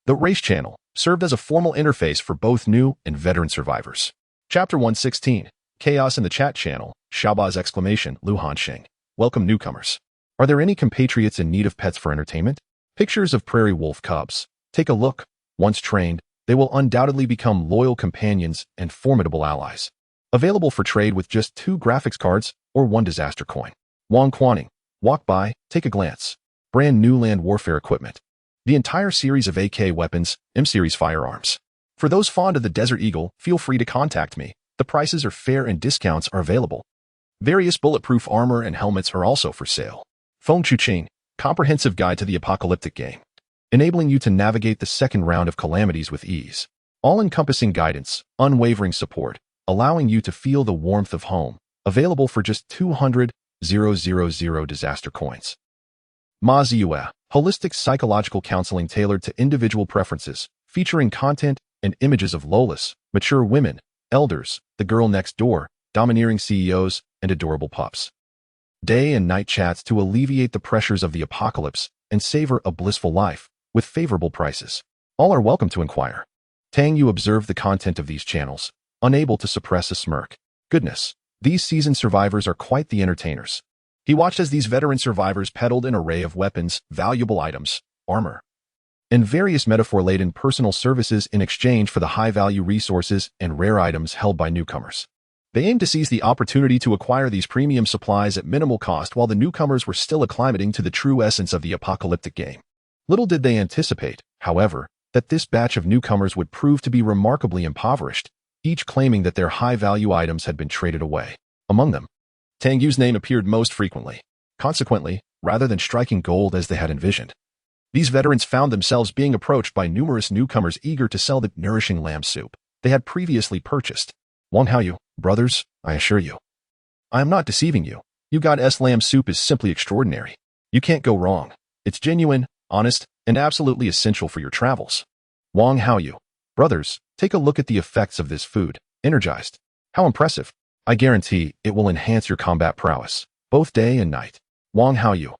the race channel served as a formal interface for both new and veteran survivors. Chapter 116, Chaos in the Chat Channel, Xiaoba's exclamation, Lu Hanxing. Welcome newcomers. Are there any compatriots in need of pets for entertainment? Pictures of prairie wolf cubs. Take a look. Once trained, they will undoubtedly become loyal companions and formidable allies. Available for trade with just 2 graphics cards or 1 disaster coin. Wang Quaning. Walk by, take a glance. Brand new land warfare equipment. The entire series of AK weapons, M-series firearms. For those fond of the Desert Eagle, feel free to contact me. The prices are fair and discounts are available. Various bulletproof armor and helmets are also for sale. Feng Chuqing, comprehensive guide to the apocalyptic game, enabling you to navigate the second round of calamities with ease. All-encompassing guidance, unwavering support, allowing you to feel the warmth of home, available for just 200,000 disaster coins. Ma Ziyue, holistic psychological counseling tailored to individual preferences, featuring content and images of lawless, mature women, elders, the girl next door, domineering CEOs, and adorable pups. Day and night chats to alleviate the pressures of the apocalypse and savor a blissful life, with favorable prices. All are welcome to inquire. Tang Yu observed the content of these channels, unable to suppress a smirk. Goodness, these seasoned survivors are quite the entertainers. He watched as these veteran survivors peddled an array of weapons, valuable items, armor, and various metaphor-laden personal services in exchange for the high-value resources and rare items held by newcomers. They aimed to seize the opportunity to acquire these premium supplies at minimal cost while the newcomers were still acclimating to the true essence of the apocalyptic game. Little did they anticipate, however, that this batch of newcomers would prove to be remarkably impoverished, each claiming that their high-value items had been traded away. Among them, Tang Yu's name appeared most frequently. Consequently, rather than striking gold as they had envisioned, these veterans found themselves being approached by numerous newcomers eager to sell the nourishing lamb soup they had previously purchased. Wang Haoyu, brothers, I assure you, I am not deceiving you. You God's lamb soup is simply extraordinary. You can't go wrong. It's genuine, honest, and absolutely essential for your travels. Wang Haoyu, brothers, take a look at the effects of this food. Energized. How impressive. I guarantee it will enhance your combat prowess, both day and night. Wang Haoyu,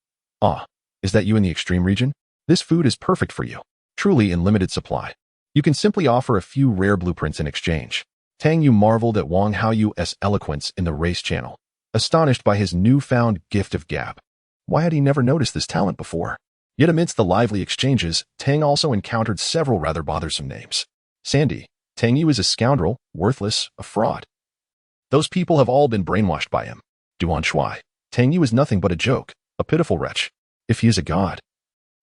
is that you in the extreme region? This food is perfect for you. Truly in limited supply. You can simply offer a few rare blueprints in exchange. Tang Yu marveled at Wang Haoyu's eloquence in the race channel, astonished by his newfound gift of gab. Why had he never noticed this talent before? Yet amidst the lively exchanges, Tang also encountered several rather bothersome names. Sandy, Tang Yu is a scoundrel, worthless, a fraud. Those people have all been brainwashed by him. Duan Shui, Tang Yu is nothing but a joke, a pitiful wretch. If he is a god,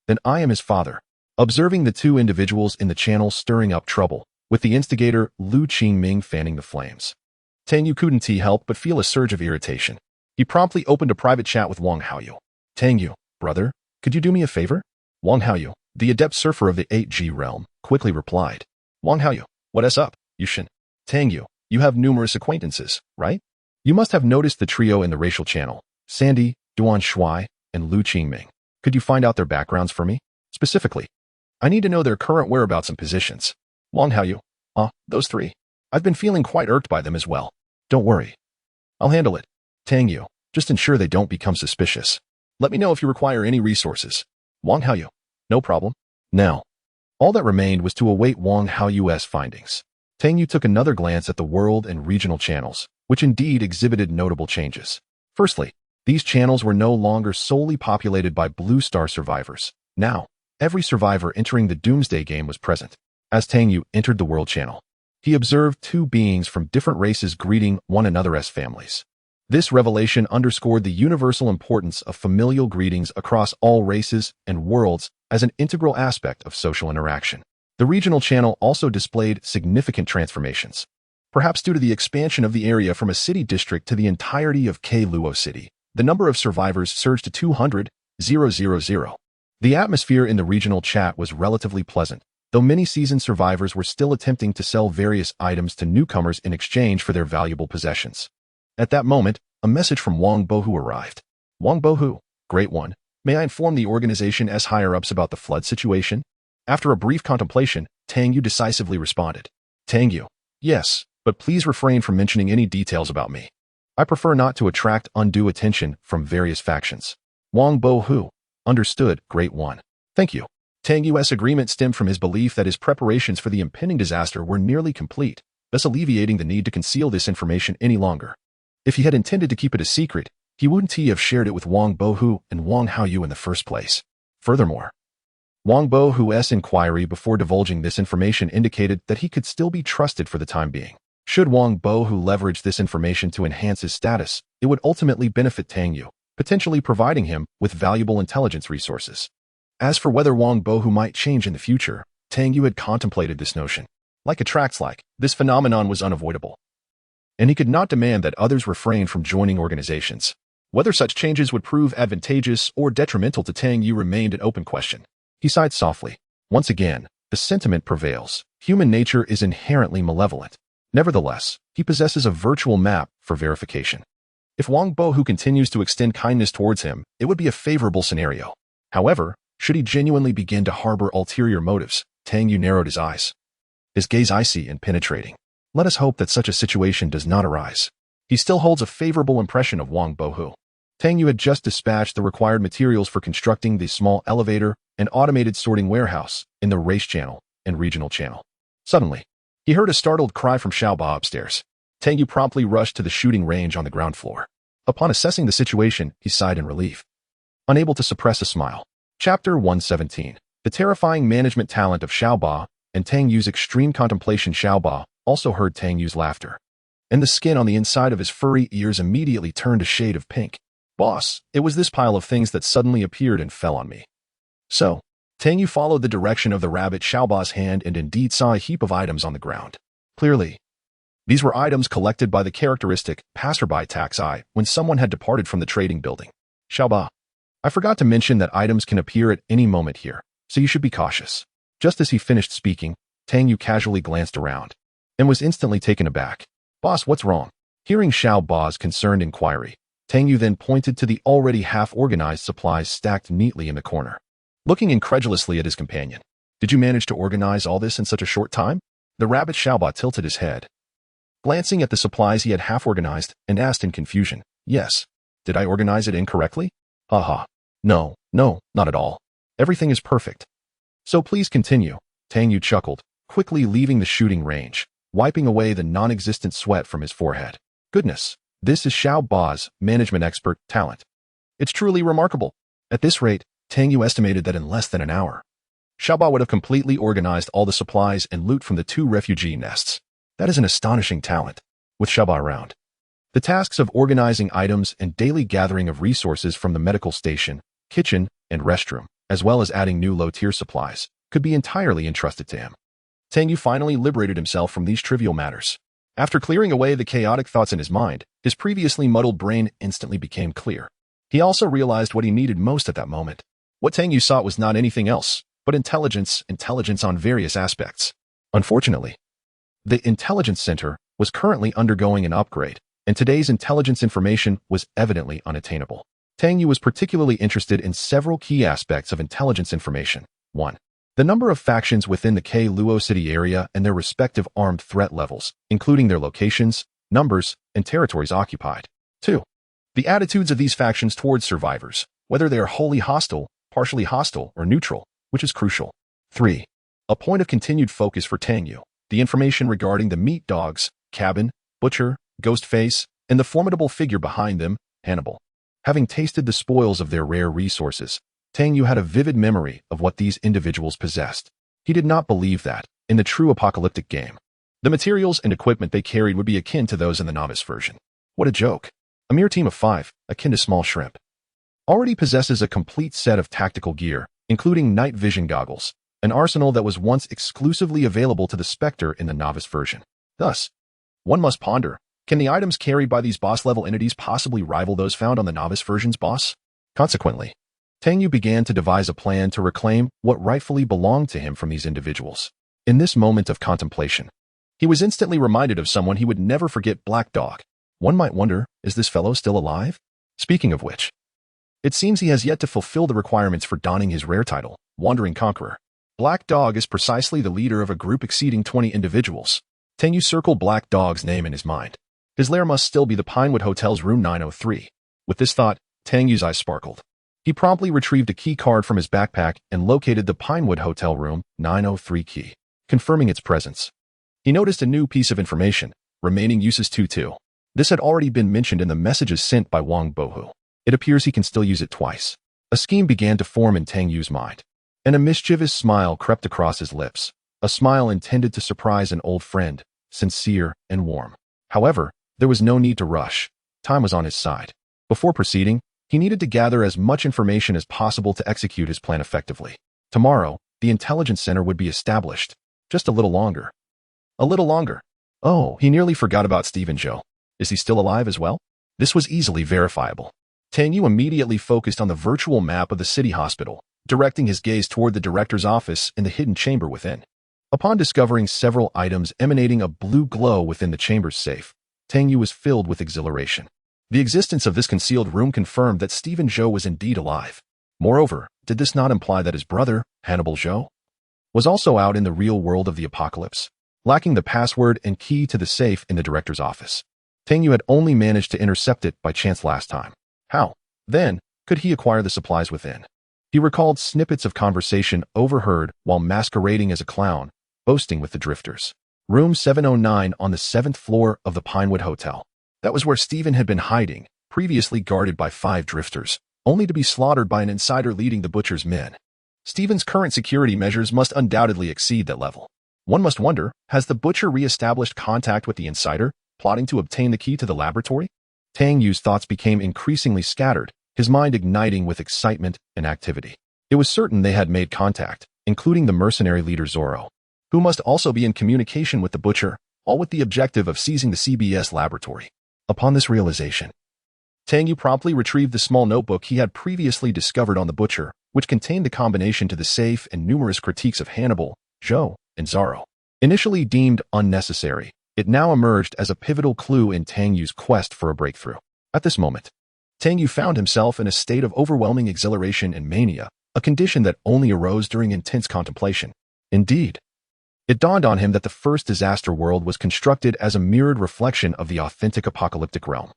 then I am his father. Observing the two individuals in the channel stirring up trouble, with the instigator Lu Qingming fanning the flames, Tang Yu couldn't help but feel a surge of irritation. He promptly opened a private chat with Wang Haoyu. Tang Yu, brother, could you do me a favor? Wang Haoyu, the adept surfer of the 8G realm, quickly replied. Wang Haoyu, what's up, Yushin? Tang Yu, you have numerous acquaintances, right? You must have noticed the trio in the racial channel, Sandy, Duan Shui, and Lu Qingming. Could you find out their backgrounds for me? Specifically, I need to know their current whereabouts and positions. Wang Haoyu, those three. I've been feeling quite irked by them as well. Don't worry. I'll handle it. Tang Yu, just ensure they don't become suspicious. Let me know if you require any resources. Wang Haoyu, no problem. Now, all that remained was to await Wang Haoyu's findings. Tang Yu took another glance at the world and regional channels, which indeed exhibited notable changes. Firstly, these channels were no longer solely populated by Blue Star survivors. Now, every survivor entering the Doomsday game was present. As Tang Yu entered the World Channel, he observed two beings from different races greeting one another as families. This revelation underscored the universal importance of familial greetings across all races and worlds as an integral aspect of social interaction. The regional channel also displayed significant transformations, perhaps due to the expansion of the area from a city district to the entirety of Luo City. The number of survivors surged to 200,000. The atmosphere in the regional chat was relatively pleasant, though many seasoned survivors were still attempting to sell various items to newcomers in exchange for their valuable possessions. At that moment, a message from Wang Bohu arrived. Wang Bohu, Great One, may I inform the organization as higher-ups about the flood situation? After a brief contemplation, Tang Yu decisively responded. Tang Yu, yes, but please refrain from mentioning any details about me. I prefer not to attract undue attention from various factions. Wang Bohu, understood, Great One. Thank you. Tang Yu's agreement stemmed from his belief that his preparations for the impending disaster were nearly complete, thus alleviating the need to conceal this information any longer. If he had intended to keep it a secret, he wouldn't have shared it with Wang Bohu and Wang Haoyu in the first place. Furthermore, Wang Bohu's inquiry before divulging this information indicated that he could still be trusted for the time being. Should Wang Bohu leverage this information to enhance his status, it would ultimately benefit Tang Yu, potentially providing him with valuable intelligence resources. As for whether Wang Bohu might change in the future, Tang Yu had contemplated this notion. Like attracts like, this phenomenon was unavoidable, and he could not demand that others refrain from joining organizations. Whether such changes would prove advantageous or detrimental to Tang Yu remained an open question. He sighed softly. Once again, the sentiment prevails. Human nature is inherently malevolent. Nevertheless, he possesses a virtual map for verification. If Wang Bohu continues to extend kindness towards him, it would be a favorable scenario. However, should he genuinely begin to harbor ulterior motives, Tang Yu narrowed his eyes, his gaze icy and penetrating. Let us hope that such a situation does not arise. He still holds a favorable impression of Wang Bohu. Tang Yu had just dispatched the required materials for constructing the small elevator and automated sorting warehouse in the race channel and regional channel. Suddenly, he heard a startled cry from Xiaoba upstairs. Tang Yu promptly rushed to the shooting range on the ground floor. Upon assessing the situation, he sighed in relief, unable to suppress a smile. Chapter 117. The terrifying management talent of Xiaoba and Tang Yu's extreme contemplation. Xiaoba also heard Tang Yu's laughter, and the skin on the inside of his furry ears immediately turned a shade of pink. Boss, it was this pile of things that suddenly appeared and fell on me. So, Tang Yu followed the direction of the rabbit Xiaoba's hand and indeed saw a heap of items on the ground. Clearly, these were items collected by the characteristic passerby tax eye when someone had departed from the trading building. Xiaoba, I forgot to mention that items can appear at any moment here, so you should be cautious. Just as he finished speaking, Tang Yu casually glanced around and was instantly taken aback. Boss, what's wrong? Hearing Xiaoba's concerned inquiry, Tang Yu then pointed to the already half-organized supplies stacked neatly in the corner. Looking incredulously at his companion, did you manage to organize all this in such a short time? The rabbit Xiaoba tilted his head, glancing at the supplies he had half-organized, and asked in confusion, yes. Did I organize it incorrectly? Haha. No, not at all. Everything is perfect. So please continue. Tang Yu chuckled, quickly leaving the shooting range, wiping away the non-existent sweat from his forehead. Goodness, this is Xiaoba's management expert talent. It's truly remarkable. At this rate, Tang Yu estimated that in less than an hour, Xiaoba would have completely organized all the supplies and loot from the 2 refugee nests. That is an astonishing talent. With Xiaoba around, the tasks of organizing items and daily gathering of resources from the medical station, kitchen, and restroom, as well as adding new low-tier supplies, could be entirely entrusted to him. Tang Yu finally liberated himself from these trivial matters. After clearing away the chaotic thoughts in his mind, his previously muddled brain instantly became clear. He also realized what he needed most at that moment. What Tang Yu sought was not anything else, but intelligence on various aspects. Unfortunately, the Intelligence Center was currently undergoing an upgrade, and today's intelligence information was evidently unattainable. Tang Yu was particularly interested in several key aspects of intelligence information. 1. The number of factions within the Luo City area and their respective armed threat levels, including their locations, numbers, and territories occupied. 2. The attitudes of these factions towards survivors, whether they are wholly hostile, partially hostile, or neutral, which is crucial. 3. A point of continued focus for Tang Yu, the information regarding the meat dogs, Cabin, Butcher, Ghostface, and the formidable figure behind them, Hannibal. Having tasted the spoils of their rare resources, Tang Yu had a vivid memory of what these individuals possessed. He did not believe that, in the true apocalyptic game, the materials and equipment they carried would be akin to those in the novice version. What a joke. A mere team of 5, akin to small shrimp, already possesses a complete set of tactical gear, including night vision goggles, an arsenal that was once exclusively available to the Spectre in the novice version. Thus, one must ponder, can the items carried by these boss-level entities possibly rival those found on the novice version's boss? Consequently, Tang Yu began to devise a plan to reclaim what rightfully belonged to him from these individuals. In this moment of contemplation, he was instantly reminded of someone he would never forget: Black Dog. One might wonder, is this fellow still alive? Speaking of which, it seems he has yet to fulfill the requirements for donning his rare title, Wandering Conqueror. Black Dog is precisely the leader of a group exceeding 20 individuals. Tang Yu circled Black Dog's name in his mind. His lair must still be the Pinewood Hotel's room 903. With this thought, Tang Yu's eyes sparkled. He promptly retrieved a key card from his backpack and located the Pinewood Hotel room 903 key, confirming its presence. He noticed a new piece of information: remaining uses 2-2. This had already been mentioned in the messages sent by Wang Bohu. It appears he can still use it twice. A scheme began to form in Tang Yu's mind, and a mischievous smile crept across his lips, a smile intended to surprise an old friend, sincere and warm. However, there was no need to rush. Time was on his side. Before proceeding, he needed to gather as much information as possible to execute his plan effectively. Tomorrow, the Intelligence Center would be established. Just a little longer. A little longer. Oh, he nearly forgot about Stephen Zhou. Is he still alive as well? This was easily verifiable. Tang Yu immediately focused on the virtual map of the city hospital, directing his gaze toward the director's office and the hidden chamber within. Upon discovering several items emanating a blue glow within the chamber's safe, Tang Yu was filled with exhilaration. The existence of this concealed room confirmed that Stephen Zhou was indeed alive. Moreover, did this not imply that his brother, Hannibal Zhou, was also out in the real world of the apocalypse, lacking the password and key to the safe in the director's office? Tang Yu had only managed to intercept it by chance last time. How, then, could he acquire the supplies within? He recalled snippets of conversation overheard while masquerading as a clown, boasting with the drifters. Room 709 on the 7th floor of the Pinewood Hotel. That was where Stephen had been hiding, previously guarded by 5 drifters, only to be slaughtered by an insider leading the butcher's men. Stephen's current security measures must undoubtedly exceed that level. One must wonder, has the butcher re-established contact with the insider, plotting to obtain the key to the laboratory? Tang Yu's thoughts became increasingly scattered, his mind igniting with excitement and activity. It was certain they had made contact, including the mercenary leader Zorro, who must also be in communication with the butcher, all with the objective of seizing the CBS laboratory. Upon this realization, Tang Yu promptly retrieved the small notebook he had previously discovered on the butcher, which contained the combination to the safe and numerous critiques of Hannibal, Zhou, and Zorro. Initially deemed unnecessary, it now emerged as a pivotal clue in Tang Yu's quest for a breakthrough. At this moment, Tang Yu found himself in a state of overwhelming exhilaration and mania, a condition that only arose during intense contemplation. Indeed, it dawned on him that the first disaster world was constructed as a mirrored reflection of the authentic apocalyptic realm.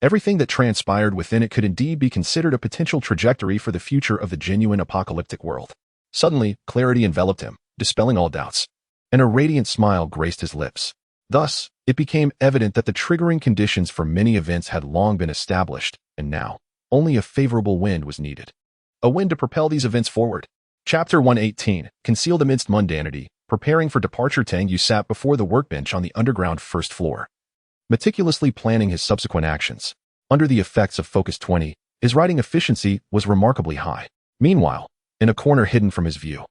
Everything that transpired within it could indeed be considered a potential trajectory for the future of the genuine apocalyptic world. Suddenly, clarity enveloped him, dispelling all doubts, and a radiant smile graced his lips. Thus, it became evident that the triggering conditions for many events had long been established, and now, only a favorable wind was needed. A wind to propel these events forward. Chapter 118, Concealed amidst mundanity. Preparing for departure, Tang Yu sat before the workbench on the underground first floor, meticulously planning his subsequent actions. Under the effects of Focus 20, his writing efficiency was remarkably high. Meanwhile, in a corner hidden from his view,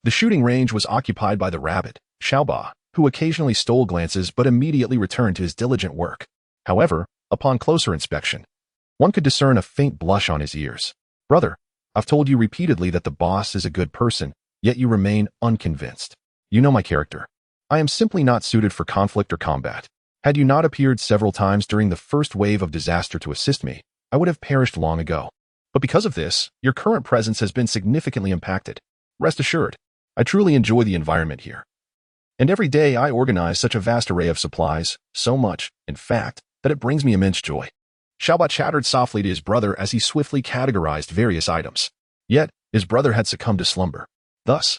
the shooting range was occupied by the rabbit, Xiaoba, who occasionally stole glances but immediately returned to his diligent work. However, upon closer inspection, one could discern a faint blush on his ears. Brother, I've told you repeatedly that the boss is a good person, yet you remain unconvinced. You know my character. I am simply not suited for conflict or combat. Had you not appeared several times during the first wave of disaster to assist me, I would have perished long ago. But because of this, your current presence has been significantly impacted. Rest assured, I truly enjoy the environment here. And every day I organize such a vast array of supplies, so much, in fact, that it brings me immense joy. Xiaoba chattered softly to his brother as he swiftly categorized various items. Yet, his brother had succumbed to slumber. Thus,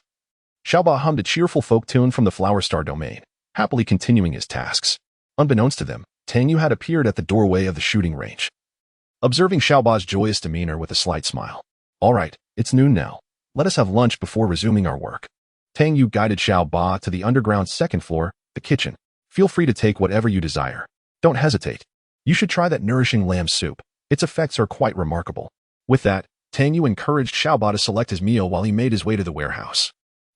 Xiaoba hummed a cheerful folk tune from the Flower Star domain, happily continuing his tasks. Unbeknownst to them, Tang Yu had appeared at the doorway of the shooting range, observing Xiaoba's joyous demeanor with a slight smile. All right, it's noon now. Let us have lunch before resuming our work. Tang Yu guided Xiaoba to the underground second floor, the kitchen. Feel free to take whatever you desire. Don't hesitate. You should try that nourishing lamb soup. Its effects are quite remarkable. With that, Tang Yu encouraged Xiaoba to select his meal while he made his way to the warehouse.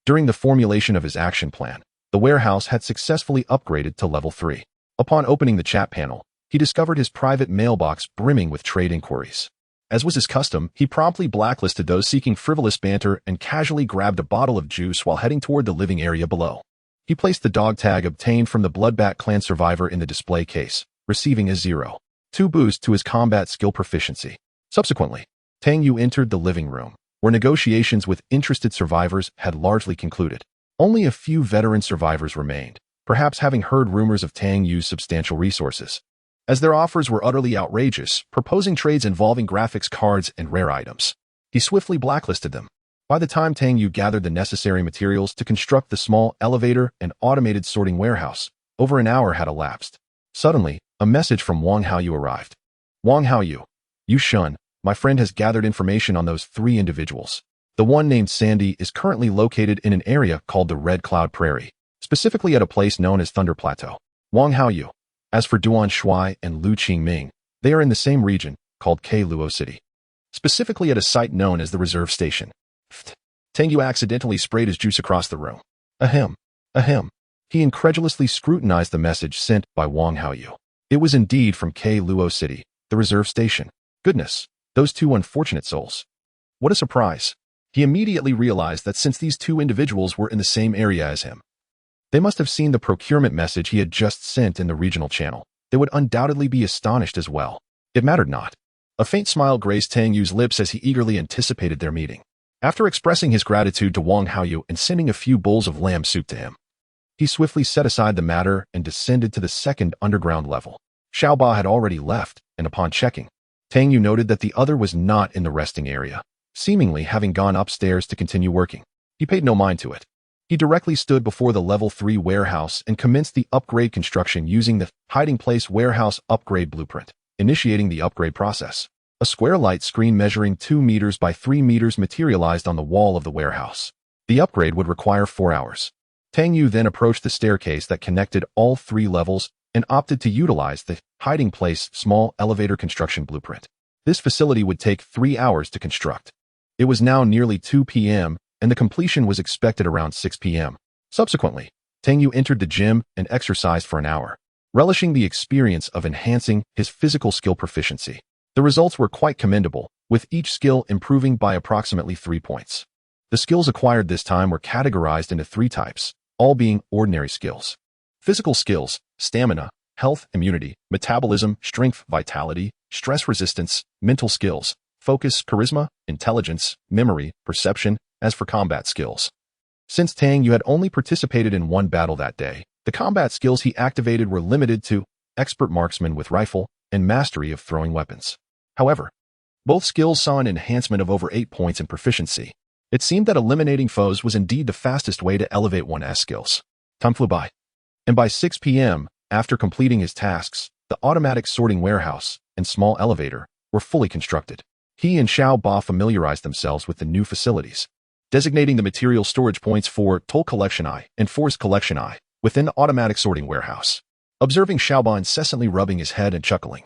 During the formulation of his action plan, the warehouse had successfully upgraded to level 3. Upon opening the chat panel, he discovered his private mailbox brimming with trade inquiries. As was his custom, he promptly blacklisted those seeking frivolous banter and casually grabbed a bottle of juice while heading toward the living area below. He placed the dog tag obtained from the Bloodbat clan survivor in the display case, receiving a 0.2 boost to his combat skill proficiency. Subsequently, Tang Yu entered the living room, where negotiations with interested survivors had largely concluded. Only a few veteran survivors remained, perhaps having heard rumors of Tang Yu's substantial resources, as their offers were utterly outrageous, proposing trades involving graphics cards and rare items. He swiftly blacklisted them. By the time Tang Yu gathered the necessary materials to construct the small elevator and automated sorting warehouse, over an hour had elapsed. Suddenly, a message from Wang Haoyu arrived. Wang Haoyu, you shun. My friend has gathered information on those 3 individuals. The one named Sandy is currently located in an area called the Red Cloud Prairie, specifically at a place known as Thunder Plateau. Wang Haoyu. As for Duan Shuai and Lu Qingming, they are in the same region, called Luo City, specifically at a site known as the Reserve Station. Tang Yu accidentally sprayed his juice across the room. Ahem. Ahem. He incredulously scrutinized the message sent by Wang Haoyu. It was indeed from Luo City, the Reserve Station. Goodness. Those 2 unfortunate souls. What a surprise. He immediately realized that since these 2 individuals were in the same area as him, they must have seen the procurement message he had just sent in the regional channel. They would undoubtedly be astonished as well. It mattered not. A faint smile graced Tang Yu's lips as he eagerly anticipated their meeting. After expressing his gratitude to Wang Haoyu and sending a few bowls of lamb soup to him, he swiftly set aside the matter and descended to the second underground level. Xiaoba had already left, and upon checking, Tang Yu noted that the other was not in the resting area, seemingly having gone upstairs to continue working. He paid no mind to it. He directly stood before the Level 3 warehouse and commenced the upgrade construction using the hiding place warehouse upgrade blueprint, initiating the upgrade process. A square light screen measuring 2 meters by 3 meters materialized on the wall of the warehouse. The upgrade would require 4 hours. Tang Yu then approached the staircase that connected all 3 levels and opted to utilize the hiding place small elevator construction blueprint. This facility would take 3 hours to construct. It was now nearly 2 p.m., and the completion was expected around 6 p.m. Subsequently, Tang Yu entered the gym and exercised for an hour, relishing the experience of enhancing his physical skill proficiency. The results were quite commendable, with each skill improving by approximately 3 points. The skills acquired this time were categorized into 3 types, all being ordinary skills. Physical skills: stamina, health, immunity, metabolism, strength, vitality, stress resistance; mental skills: focus, charisma, intelligence, memory, perception. As for combat skills, since Tang Yu had only participated in 1 battle that day, the combat skills he activated were limited to expert marksman with rifle and mastery of throwing weapons. However, both skills saw an enhancement of over 8 points in proficiency. It seemed that eliminating foes was indeed the fastest way to elevate one's skills. Time flew by, and by 6 p.m., after completing his tasks, the automatic sorting warehouse and small elevator were fully constructed. He and Xiao Ba familiarized themselves with the new facilities, designating the material storage points for toll collection eye and forest collection eye within the automatic sorting warehouse. Observing Xiao Ba incessantly rubbing his head and chuckling,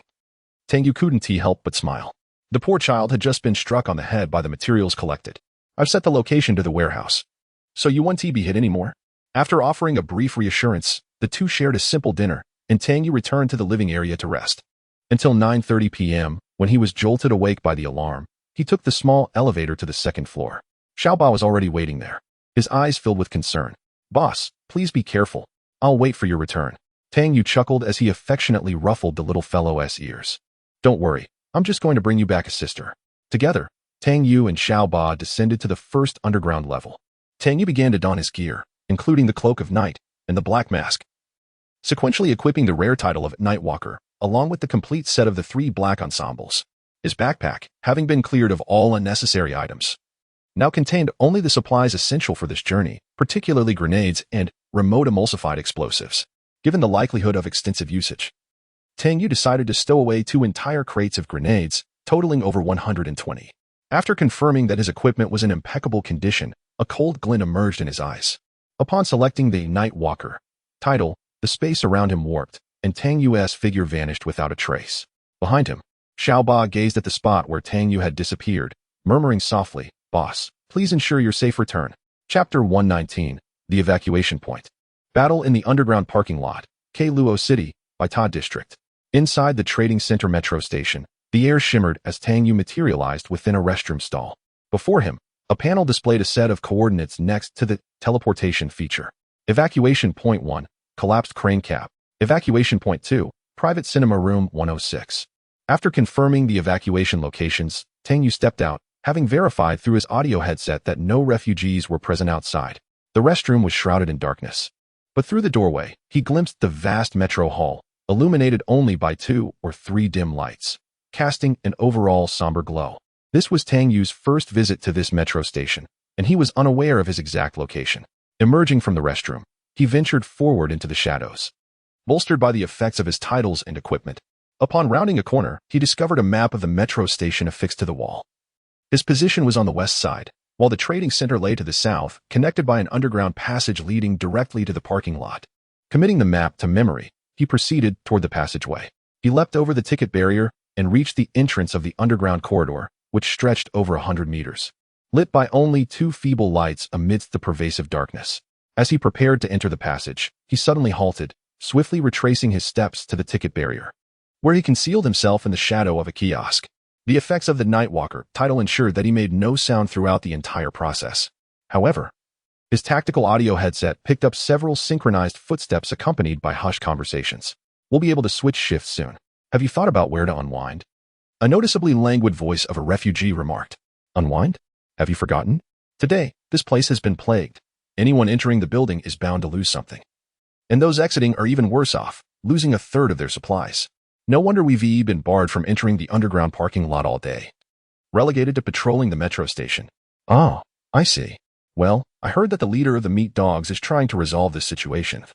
Tang Yu couldn't help but smile. The poor child had just been struck on the head by the materials collected. I've set the location to the warehouse, so you won't be hit anymore. After offering a brief reassurance, the two shared a simple dinner, and Tang Yu returned to the living area to rest. Until 9:30 p.m., when he was jolted awake by the alarm, he took the small elevator to the 2nd floor. Xiao Ba was already waiting there, his eyes filled with concern. Boss, please be careful. I'll wait for your return. Tang Yu chuckled as he affectionately ruffled the little fellow's ears. Don't worry, I'm just going to bring you back a sister. Together, Tang Yu and Xiao Ba descended to the 1st underground level. Tang Yu began to don his gear, including the Cloak of Night and the Black Mask, sequentially equipping the rare title of Nightwalker, along with the complete set of the 3 black ensembles. His backpack, having been cleared of all unnecessary items, now contained only the supplies essential for this journey, particularly grenades and remote emulsified explosives. Given the likelihood of extensive usage, Tang Yu decided to stow away 2 entire crates of grenades, totaling over 120. After confirming that his equipment was in impeccable condition, a cold glint emerged in his eyes. Upon selecting the Nightwalker title, the space around him warped, and Tang Yu's figure vanished without a trace. Behind him, Xiao Ba gazed at the spot where Tang Yu had disappeared, murmuring softly, Boss, please ensure your safe return. Chapter 119, The Evacuation Point. Battle in the Underground Parking Lot, Luo City, Baita District. Inside the Trading Center Metro Station, the air shimmered as Tang Yu materialized within a restroom stall. Before him, a panel displayed a set of coordinates next to the teleportation feature. Evacuation Point 1, Collapsed Crane Cap. Evacuation Point 2, Private Cinema Room 106. After confirming the evacuation locations, Tang Yu stepped out, having verified through his audio headset that no refugees were present outside. The restroom was shrouded in darkness, but through the doorway, he glimpsed the vast metro hall, illuminated only by 2 or 3 dim lights, casting an overall somber glow. This was Tang Yu's first visit to this metro station, and he was unaware of his exact location. Emerging from the restroom, he ventured forward into the shadows, bolstered by the effects of his titles and equipment. Upon rounding a corner, he discovered a map of the metro station affixed to the wall. His position was on the west side, while the trading center lay to the south, connected by an underground passage leading directly to the parking lot. Committing the map to memory, he proceeded toward the passageway. He leapt over the ticket barrier and reached the entrance of the underground corridor, which stretched over 100 meters, lit by only 2 feeble lights amidst the pervasive darkness. As he prepared to enter the passage, he suddenly halted, swiftly retracing his steps to the ticket barrier, where he concealed himself in the shadow of a kiosk. The effects of the Nightwalker title ensured that he made no sound throughout the entire process. However, his tactical audio headset picked up several synchronized footsteps accompanied by hushed conversations. We'll be able to switch shifts soon. Have you thought about where to unwind? A noticeably languid voice of a refugee remarked. Unwind? Have you forgotten? Today, this place has been plagued. Anyone entering the building is bound to lose something. And those exiting are even worse off, losing a third of their supplies. No wonder we've been barred from entering the underground parking lot all day, relegated to patrolling the metro station. Oh, I see. Well, I heard that the leader of the meat dogs is trying to resolve this situation.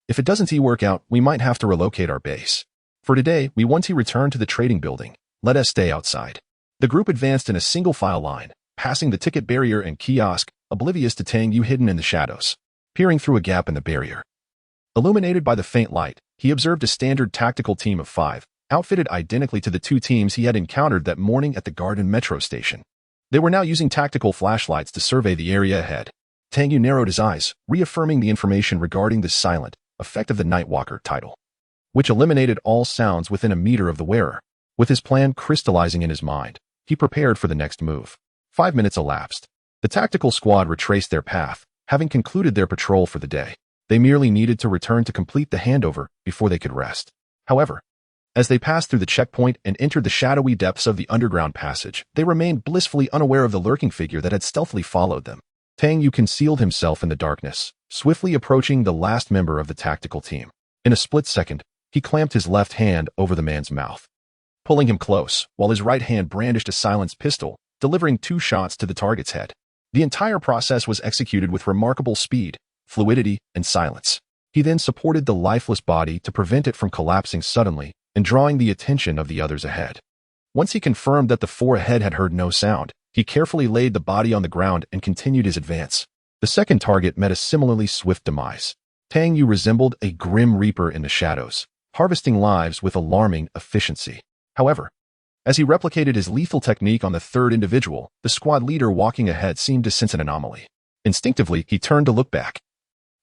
If it doesn't work out, we might have to relocate our base. For today, we want to return to the trading building. Let us stay outside." The group advanced in a single file line, passing the ticket barrier and kiosk, oblivious to Tang Yu hidden in the shadows. Peering through a gap in the barrier, illuminated by the faint light, he observed a standard tactical team of 5, outfitted identically to the 2 teams he had encountered that morning at the Garden Metro station. They were now using tactical flashlights to survey the area ahead. Tang Yu narrowed his eyes, reaffirming the information regarding the silent effect of the Nightwalker title, which eliminated all sounds within a meter of the wearer. With his plan crystallizing in his mind, he prepared for the next move. 5 minutes elapsed. The tactical squad retraced their path, having concluded their patrol for the day. They merely needed to return to complete the handover before they could rest. However, as they passed through the checkpoint and entered the shadowy depths of the underground passage, they remained blissfully unaware of the lurking figure that had stealthily followed them. Tang Yu concealed himself in the darkness, swiftly approaching the last member of the tactical team. In a split second, he clamped his left hand over the man's mouth, pulling him close, while his right hand brandished a silenced pistol, delivering 2 shots to the target's head. The entire process was executed with remarkable speed, fluidity, and silence. He then supported the lifeless body to prevent it from collapsing suddenly and drawing the attention of the others ahead. Once he confirmed that the 4 ahead had heard no sound, he carefully laid the body on the ground and continued his advance. The second target met a similarly swift demise. Tang Yu resembled a grim reaper in the shadows, harvesting lives with alarming efficiency. However, as he replicated his lethal technique on the third individual, the squad leader walking ahead seemed to sense an anomaly. Instinctively, he turned to look back,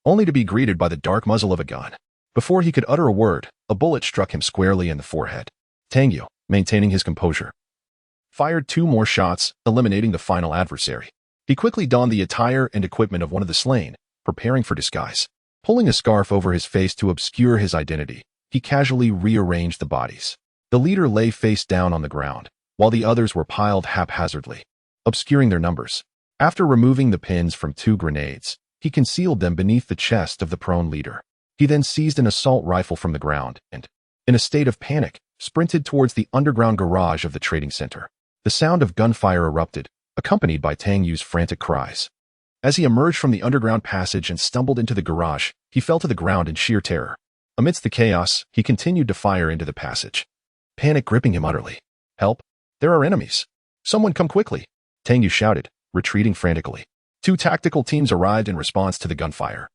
only to be greeted by the dark muzzle of a gun. Before he could utter a word, a bullet struck him squarely in the forehead. Tang Yu, maintaining his composure, fired 2 more shots, eliminating the final adversary. He quickly donned the attire and equipment of one of the slain, preparing for disguise. Pulling a scarf over his face to obscure his identity, he casually rearranged the bodies. The leader lay face down on the ground, while the others were piled haphazardly, obscuring their numbers. After removing the pins from 2 grenades, he concealed them beneath the chest of the prone leader. He then seized an assault rifle from the ground and, in a state of panic, sprinted towards the underground garage of the trading center. The sound of gunfire erupted, accompanied by Tang Yu's frantic cries. As he emerged from the underground passage and stumbled into the garage, he fell to the ground in sheer terror. Amidst the chaos, he continued to fire into the passage, panic gripping him utterly. "Help! There are enemies! Someone come quickly!" Tang Yu shouted, retreating frantically. 2 tactical teams arrived in response to the gunfire,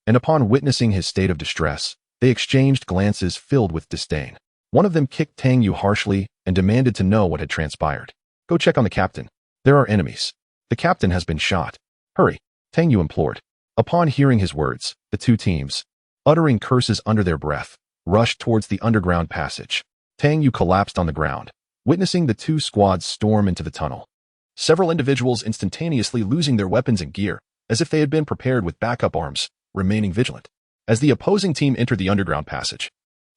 and upon witnessing his state of distress, they exchanged glances filled with disdain. One of them kicked Tang Yu harshly and demanded to know what had transpired. "Go check on the captain. There are enemies. The captain has been shot. Hurry," Tang Yu implored. Upon hearing his words, the 2 teams, uttering curses under their breath, rushed towards the underground passage. Tang Yu collapsed on the ground, witnessing the 2 squads storm into the tunnel. Several individuals instantaneously losing their weapons and gear, as if they had been prepared with backup arms, remaining vigilant. As the opposing team entered the underground passage,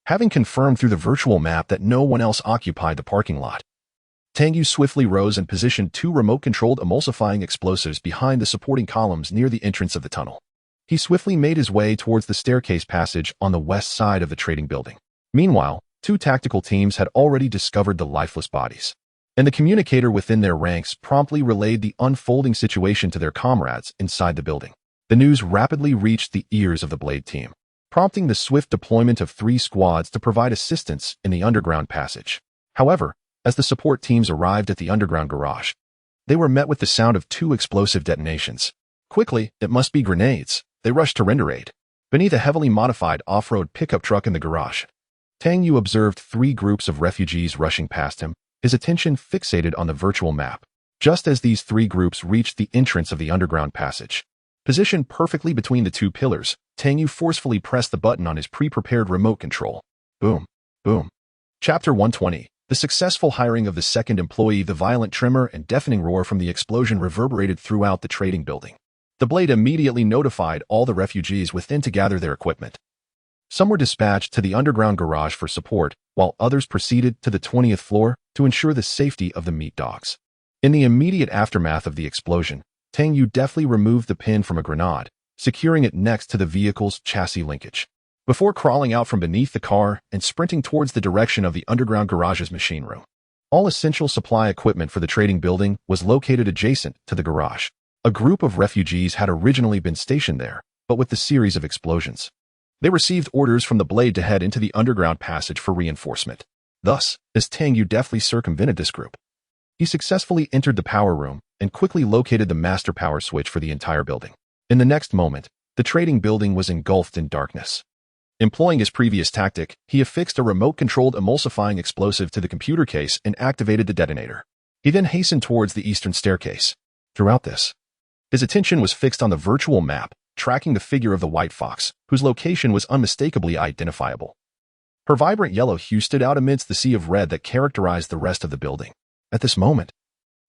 having confirmed through the virtual map that no one else occupied the parking lot, Tang Yu swiftly rose and positioned 2 remote-controlled emulsifying explosives behind the supporting columns near the entrance of the tunnel. He swiftly made his way towards the staircase passage on the west side of the trading building. Meanwhile, 2 tactical teams had already discovered the lifeless bodies, and the communicator within their ranks promptly relayed the unfolding situation to their comrades inside the building. The news rapidly reached the ears of the Blade team, prompting the swift deployment of 3 squads to provide assistance in the underground passage. However, as the support teams arrived at the underground garage, they were met with the sound of 2 explosive detonations. Quickly, it must be grenades. They rushed to render aid. Beneath a heavily modified off-road pickup truck in the garage, Tang Yu observed 3 groups of refugees rushing past him, his attention fixated on the virtual map. Just as these 3 groups reached the entrance of the underground passage, positioned perfectly between the 2 pillars, Tang Yu forcefully pressed the button on his pre-prepared remote control. Boom. Boom. Chapter 120. The successful hiring of the second employee. The violent tremor and deafening roar from the explosion reverberated throughout the trading building. The Blade immediately notified all the refugees within to gather their equipment. Some were dispatched to the underground garage for support, while others proceeded to the 20th floor to ensure the safety of the meat dogs. In the immediate aftermath of the explosion, Tang Yu deftly removed the pin from a grenade, securing it next to the vehicle's chassis linkage, before crawling out from beneath the car and sprinting towards the direction of the underground garage's machine room. All essential supply equipment for the trading building was located adjacent to the garage. A group of refugees had originally been stationed there, but with the series of explosions, they received orders from the blade to head into the underground passage for reinforcement. Thus, as Tang Yu deftly circumvented this group, he successfully entered the power room and quickly located the master power switch for the entire building. In the next moment, the trading building was engulfed in darkness. Employing his previous tactic, he affixed a remote-controlled emulsifying explosive to the computer case and activated the detonator. He then hastened towards the eastern staircase. Throughout this, his attention was fixed on the virtual map, tracking the figure of the white fox, whose location was unmistakably identifiable. Her vibrant yellow hue stood out amidst the sea of red that characterized the rest of the building. At this moment,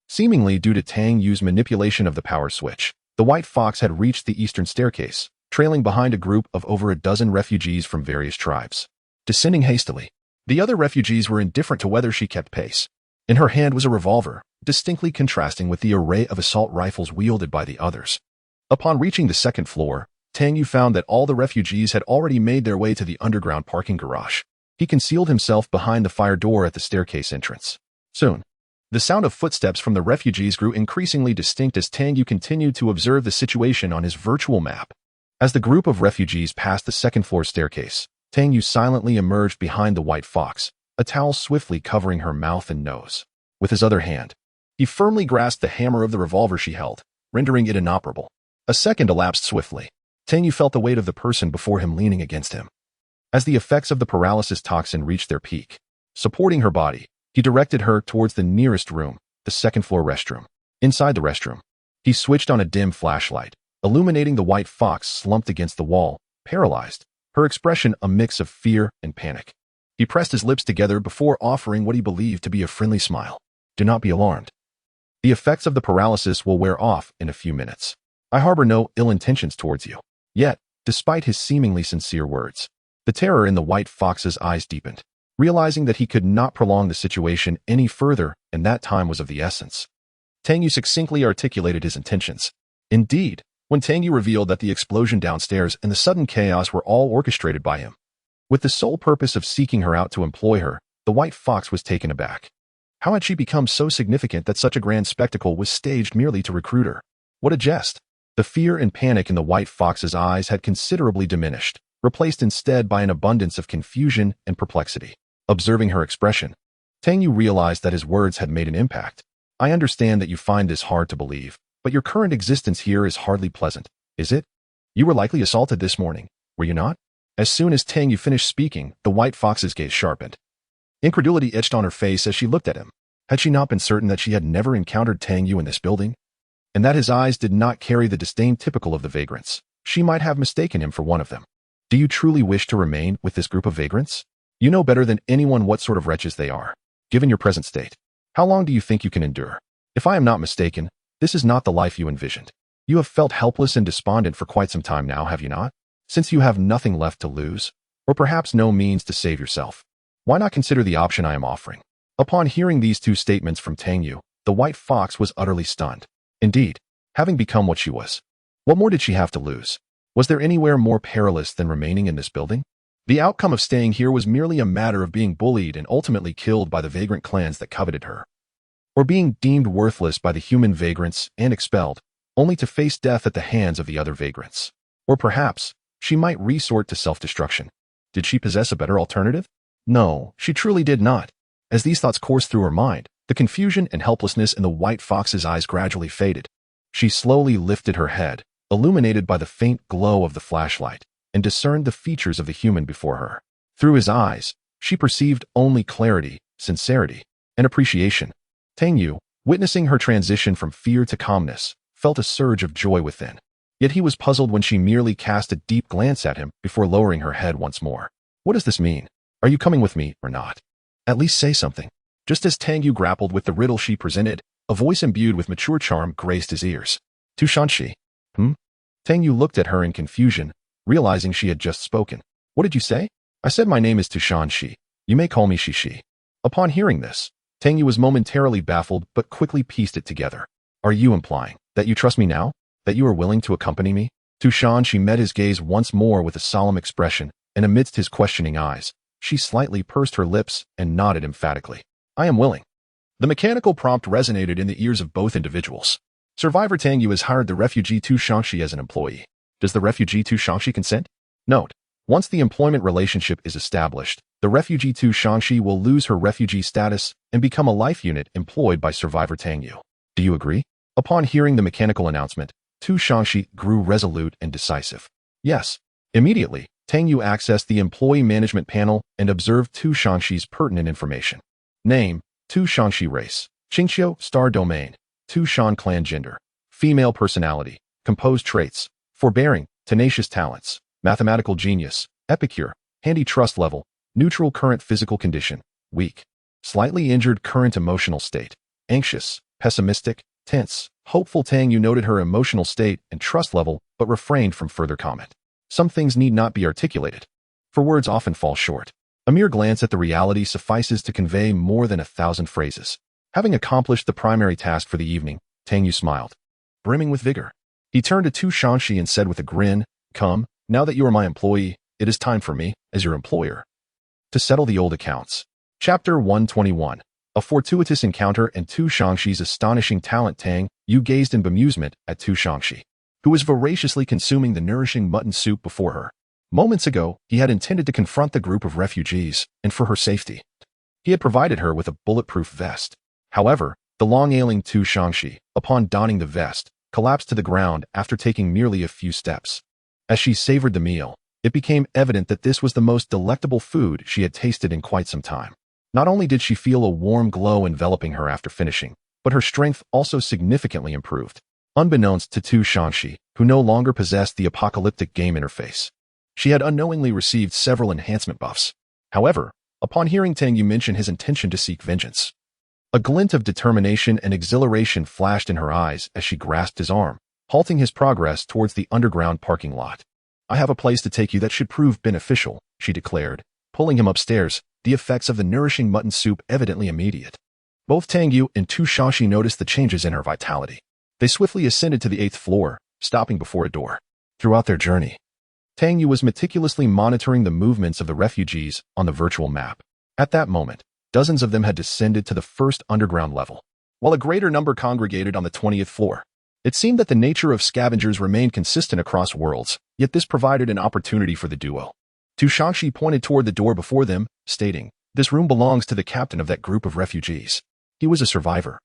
seemingly due to Tang Yu's manipulation of the power switch, the white fox had reached the eastern staircase, trailing behind a group of over a dozen refugees from various tribes. Descending hastily, the other refugees were indifferent to whether she kept pace. In her hand was a revolver, distinctly contrasting with the array of assault rifles wielded by the others. Upon reaching the second floor, Tang Yu found that all the refugees had already made their way to the underground parking garage. He concealed himself behind the fire door at the staircase entrance. Soon, the sound of footsteps from the refugees grew increasingly distinct as Tang Yu continued to observe the situation on his virtual map. As the group of refugees passed the second-floor staircase, Tang Yu silently emerged behind the white fox, a towel swiftly covering her mouth and nose. With his other hand, he firmly grasped the hammer of the revolver she held, rendering it inoperable. A second elapsed swiftly. Tang Yu felt the weight of the person before him leaning against him. As the effects of the paralysis toxin reached their peak, supporting her body, he directed her towards the nearest room, the second-floor restroom. Inside the restroom, he switched on a dim flashlight, illuminating the white fox slumped against the wall, paralyzed, her expression a mix of fear and panic. He pressed his lips together before offering what he believed to be a friendly smile. Do not be alarmed. The effects of the paralysis will wear off in a few minutes. I harbor no ill intentions towards you. Yet, despite his seemingly sincere words, the terror in the white fox's eyes deepened. Realizing that he could not prolong the situation any further and that time was of the essence, Tang Yu succinctly articulated his intentions. Indeed, when Tang Yu revealed that the explosion downstairs and the sudden chaos were all orchestrated by him, with the sole purpose of seeking her out to employ her, the white fox was taken aback. How had she become so significant that such a grand spectacle was staged merely to recruit her? What a jest! The fear and panic in the white fox's eyes had considerably diminished, replaced instead by an abundance of confusion and perplexity. Observing her expression, Tang Yu realized that his words had made an impact. I understand that you find this hard to believe, but your current existence here is hardly pleasant, is it? You were likely assaulted this morning, were you not? As soon as Tang Yu finished speaking, the white fox's gaze sharpened. Incredulity etched on her face as she looked at him. Had she not been certain that she had never encountered Tang Yu in this building? And that his eyes did not carry the disdain typical of the vagrants, she might have mistaken him for one of them. Do you truly wish to remain with this group of vagrants? You know better than anyone what sort of wretches they are, given your present state. How long do you think you can endure? If I am not mistaken, this is not the life you envisioned. You have felt helpless and despondent for quite some time now, have you not? Since you have nothing left to lose, or perhaps no means to save yourself, why not consider the option I am offering? Upon hearing these two statements from Tang Yu, the white fox was utterly stunned. Indeed, having become what she was, what more did she have to lose? Was there anywhere more perilous than remaining in this building? The outcome of staying here was merely a matter of being bullied and ultimately killed by the vagrant clans that coveted her, or being deemed worthless by the human vagrants and expelled, only to face death at the hands of the other vagrants. Or perhaps, she might resort to self-destruction. Did she possess a better alternative? No, she truly did not. As these thoughts coursed through her mind, the confusion and helplessness in the white fox's eyes gradually faded. She slowly lifted her head, illuminated by the faint glow of the flashlight, and discerned the features of the human before her. Through his eyes, she perceived only clarity, sincerity, and appreciation. Tang Yu, witnessing her transition from fear to calmness, felt a surge of joy within. Yet he was puzzled when she merely cast a deep glance at him before lowering her head once more. What does this mean? Are you coming with me or not? At least say something. Just as Tang Yu grappled with the riddle she presented, a voice imbued with mature charm graced his ears. Tu Shanxi. Tang Yu looked at her in confusion, realizing she had just spoken. What did you say? I said my name is Tu Shanxi. You may call me Shishi. Upon hearing this, Tang Yu was momentarily baffled but quickly pieced it together. Are you implying that you trust me now? That you are willing to accompany me? Tu Shanxi met his gaze once more with a solemn expression, and amidst his questioning eyes, she slightly pursed her lips and nodded emphatically. I am willing. The mechanical prompt resonated in the ears of both individuals. Survivor Tang Yu has hired the refugee Tu Shangxi as an employee. Does the refugee Tu Shangxi consent? Note: once the employment relationship is established, the refugee Tu Shangxi will lose her refugee status and become a life unit employed by Survivor Tang Yu. Do you agree? Upon hearing the mechanical announcement, Tu Shangxi grew resolute and decisive. Yes. Immediately, Tang Yu accessed the employee management panel and observed Tu Shangxi's pertinent information. Name: Tu Shangxi. Race: Qingqiu, star domain. Tu Shan clan. Gender: female. Personality: composed traits: forbearing, tenacious. Talents: mathematical genius, epicure, handy. Trust level: neutral. Current physical condition: weak. Slightly injured. Current emotional state: anxious, pessimistic, tense, hopeful. Tang Yu noted her emotional state and trust level but refrained from further comment. Some things need not be articulated, for words often fall short. A mere glance at the reality suffices to convey more than 1,000 phrases. Having accomplished the primary task for the evening, Tang Yu smiled, brimming with vigor. He turned to Tu Shangxi and said with a grin, "Come, now that you are my employee, it is time for me, as your employer, to settle the old accounts." Chapter 121. A fortuitous encounter and Tu Shangxi's astonishing talent. Tang Yu gazed in bemusement at Tu Shangxi, who was voraciously consuming the nourishing mutton soup before her. Moments ago, he had intended to confront the group of refugees, and for her safety, he had provided her with a bulletproof vest. However, the long-ailing Tu Shangxi, upon donning the vest, collapsed to the ground after taking merely a few steps. As she savored the meal, it became evident that this was the most delectable food she had tasted in quite some time. Not only did she feel a warm glow enveloping her after finishing, but her strength also significantly improved. Unbeknownst to Tu Shangxi, who no longer possessed the apocalyptic game interface, she had unknowingly received several enhancement buffs. However, upon hearing Tang Yu mention his intention to seek vengeance, a glint of determination and exhilaration flashed in her eyes as she grasped his arm, halting his progress towards the underground parking lot. "I have a place to take you that should prove beneficial," she declared, pulling him upstairs, the effects of the nourishing mutton soup evidently immediate. Both Tang Yu and Tu Shangxi noticed the changes in her vitality. They swiftly ascended to the 8th floor, stopping before a door. Throughout their journey, Tang Yu was meticulously monitoring the movements of the refugees on the virtual map. At that moment, dozens of them had descended to the first underground level, while a greater number congregated on the 20th floor. It seemed that the nature of scavengers remained consistent across worlds, yet this provided an opportunity for the duo. Tu Shangxi pointed toward the door before them, stating, "This room belongs to the captain of that group of refugees. He was a survivor,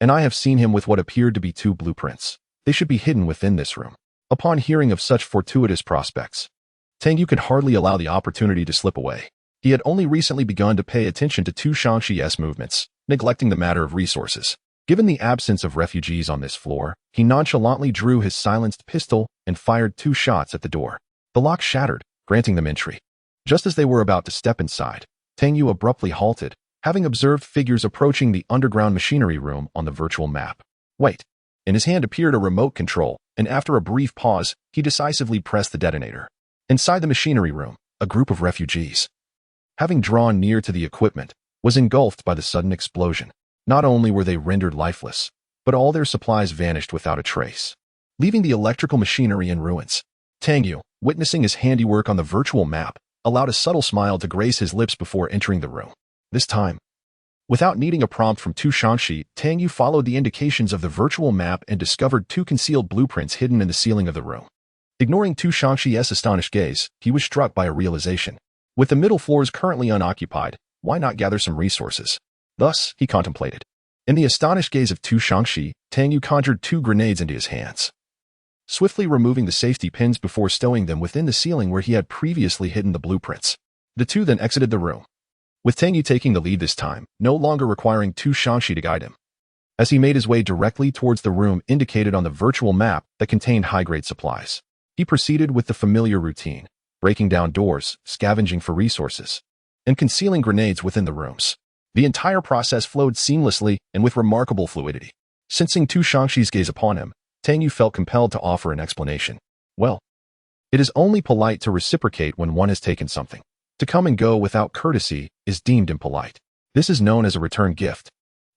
and I have seen him with what appeared to be 2 blueprints. They should be hidden within this room." Upon hearing of such fortuitous prospects, Tang Yu could hardly allow the opportunity to slip away. He had only recently begun to pay attention to Tu Shangxi's movements, neglecting the matter of resources. Given the absence of refugees on this floor, he nonchalantly drew his silenced pistol and fired 2 shots at the door. The lock shattered, granting them entry. Just as they were about to step inside, Tang Yu abruptly halted, having observed figures approaching the underground machinery room on the virtual map. "Wait." In his hand appeared a remote control, and after a brief pause, he decisively pressed the detonator. Inside the machinery room, a group of refugees, having drawn near to the equipment, was engulfed by the sudden explosion. Not only were they rendered lifeless, but all their supplies vanished without a trace, leaving the electrical machinery in ruins. Tang Yu, witnessing his handiwork on the virtual map, allowed a subtle smile to grace his lips before entering the room. This time, without needing a prompt from Tu Shangxi, Tang Yu followed the indications of the virtual map and discovered 2 concealed blueprints hidden in the ceiling of the room. Ignoring Tu Shangxi's astonished gaze, he was struck by a realization. With the middle floors currently unoccupied, why not gather some resources? Thus, he contemplated. In the astonished gaze of Tu Shangxi, Tang Yu conjured 2 grenades into his hands, swiftly removing the safety pins before stowing them within the ceiling where he had previously hidden the blueprints. The 2 then exited the room, with Tang Yu taking the lead this time, no longer requiring Tu Shangxi to guide him. As he made his way directly towards the room indicated on the virtual map that contained high-grade supplies, he proceeded with the familiar routine, breaking down doors, scavenging for resources, and concealing grenades within the rooms. The entire process flowed seamlessly and with remarkable fluidity. Sensing Tu Shangxi's gaze upon him, Tang Yu felt compelled to offer an explanation. "Well, it is only polite to reciprocate when one has taken something. To come and go without courtesy is deemed impolite. This is known as a return gift."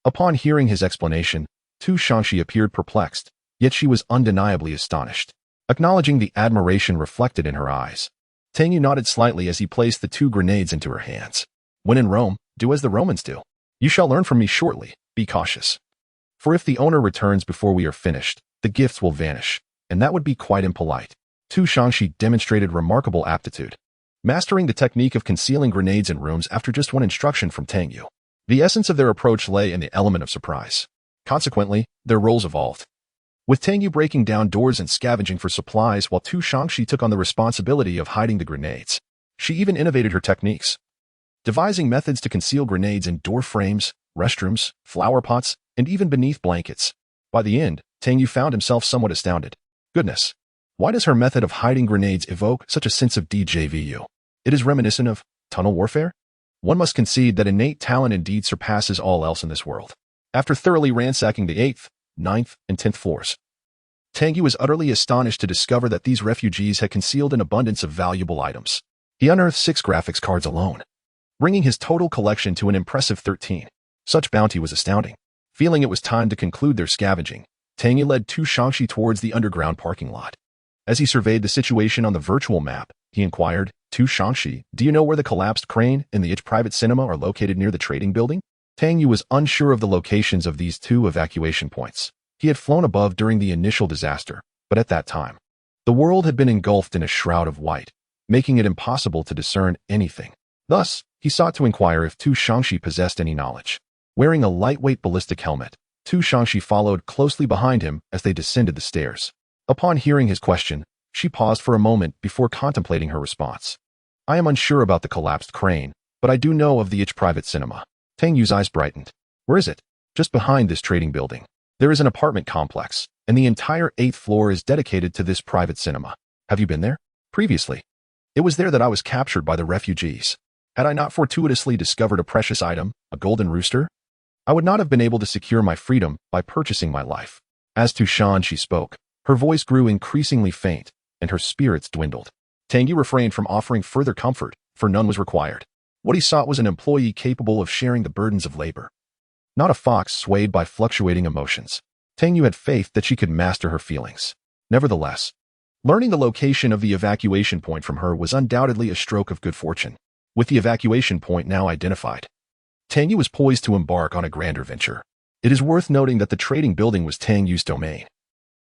Upon hearing his explanation, Tu Shangxi appeared perplexed, yet she was undeniably astonished. Acknowledging the admiration reflected in her eyes, Tang Yu nodded slightly as he placed the 2 grenades into her hands. "When in Rome, do as the Romans do. You shall learn from me shortly. Be cautious." For if the owner returns before we are finished, the gifts will vanish, and that would be quite impolite. Tu Shangxi demonstrated remarkable aptitude, mastering the technique of concealing grenades in rooms after just one instruction from Tang Yu. The essence of their approach lay in the element of surprise. Consequently, their roles evolved, with Tang Yu breaking down doors and scavenging for supplies while Tu Shangxi took on the responsibility of hiding the grenades. She even innovated her techniques, devising methods to conceal grenades in door frames, restrooms, flower pots, and even beneath blankets. By the end, Tang Yu found himself somewhat astounded. Goodness, why does her method of hiding grenades evoke such a sense of déjà vu? It is reminiscent of tunnel warfare? One must concede that innate talent indeed surpasses all else in this world. After thoroughly ransacking the 8th, 9th, and 10th floors, Tang Yu was utterly astonished to discover that these refugees had concealed an abundance of valuable items. He unearthed 6 graphics cards alone, bringing his total collection to an impressive 13. Such bounty was astounding. Feeling it was time to conclude their scavenging, Tang Yu led Tu Shangxi towards the underground parking lot. As he surveyed the situation on the virtual map, he inquired, Tu Shangxi, do you know where the collapsed crane and the private cinema are located near the trading building? Tang Yu was unsure of the locations of these 2 evacuation points. He had flown above during the initial disaster, but at that time, the world had been engulfed in a shroud of white, making it impossible to discern anything. Thus, he sought to inquire if Tu Shangxi possessed any knowledge. Wearing a lightweight ballistic helmet, Tu Shangxi followed closely behind him as they descended the stairs. Upon hearing his question, she paused for a moment before contemplating her response. I am unsure about the collapsed crane, but I do know of the private cinema. Tang Yu's eyes brightened. Where is it? Just behind this trading building. There is an apartment complex, and the entire 8th floor is dedicated to this private cinema. Have you been there? Previously. It was there that I was captured by the refugees. Had I not fortuitously discovered a precious item, a golden rooster, I would not have been able to secure my freedom by purchasing my life. As Tu Shangxi spoke, her voice grew increasingly faint, and her spirits dwindled. Tang Yu refrained from offering further comfort, for none was required. What he sought was an employee capable of sharing the burdens of labor, not a fox swayed by fluctuating emotions. Tang Yu had faith that she could master her feelings. Nevertheless, learning the location of the evacuation point from her was undoubtedly a stroke of good fortune. With the evacuation point now identified, Tang Yu was poised to embark on a grander venture. It is worth noting that the trading building was Tang Yu's domain,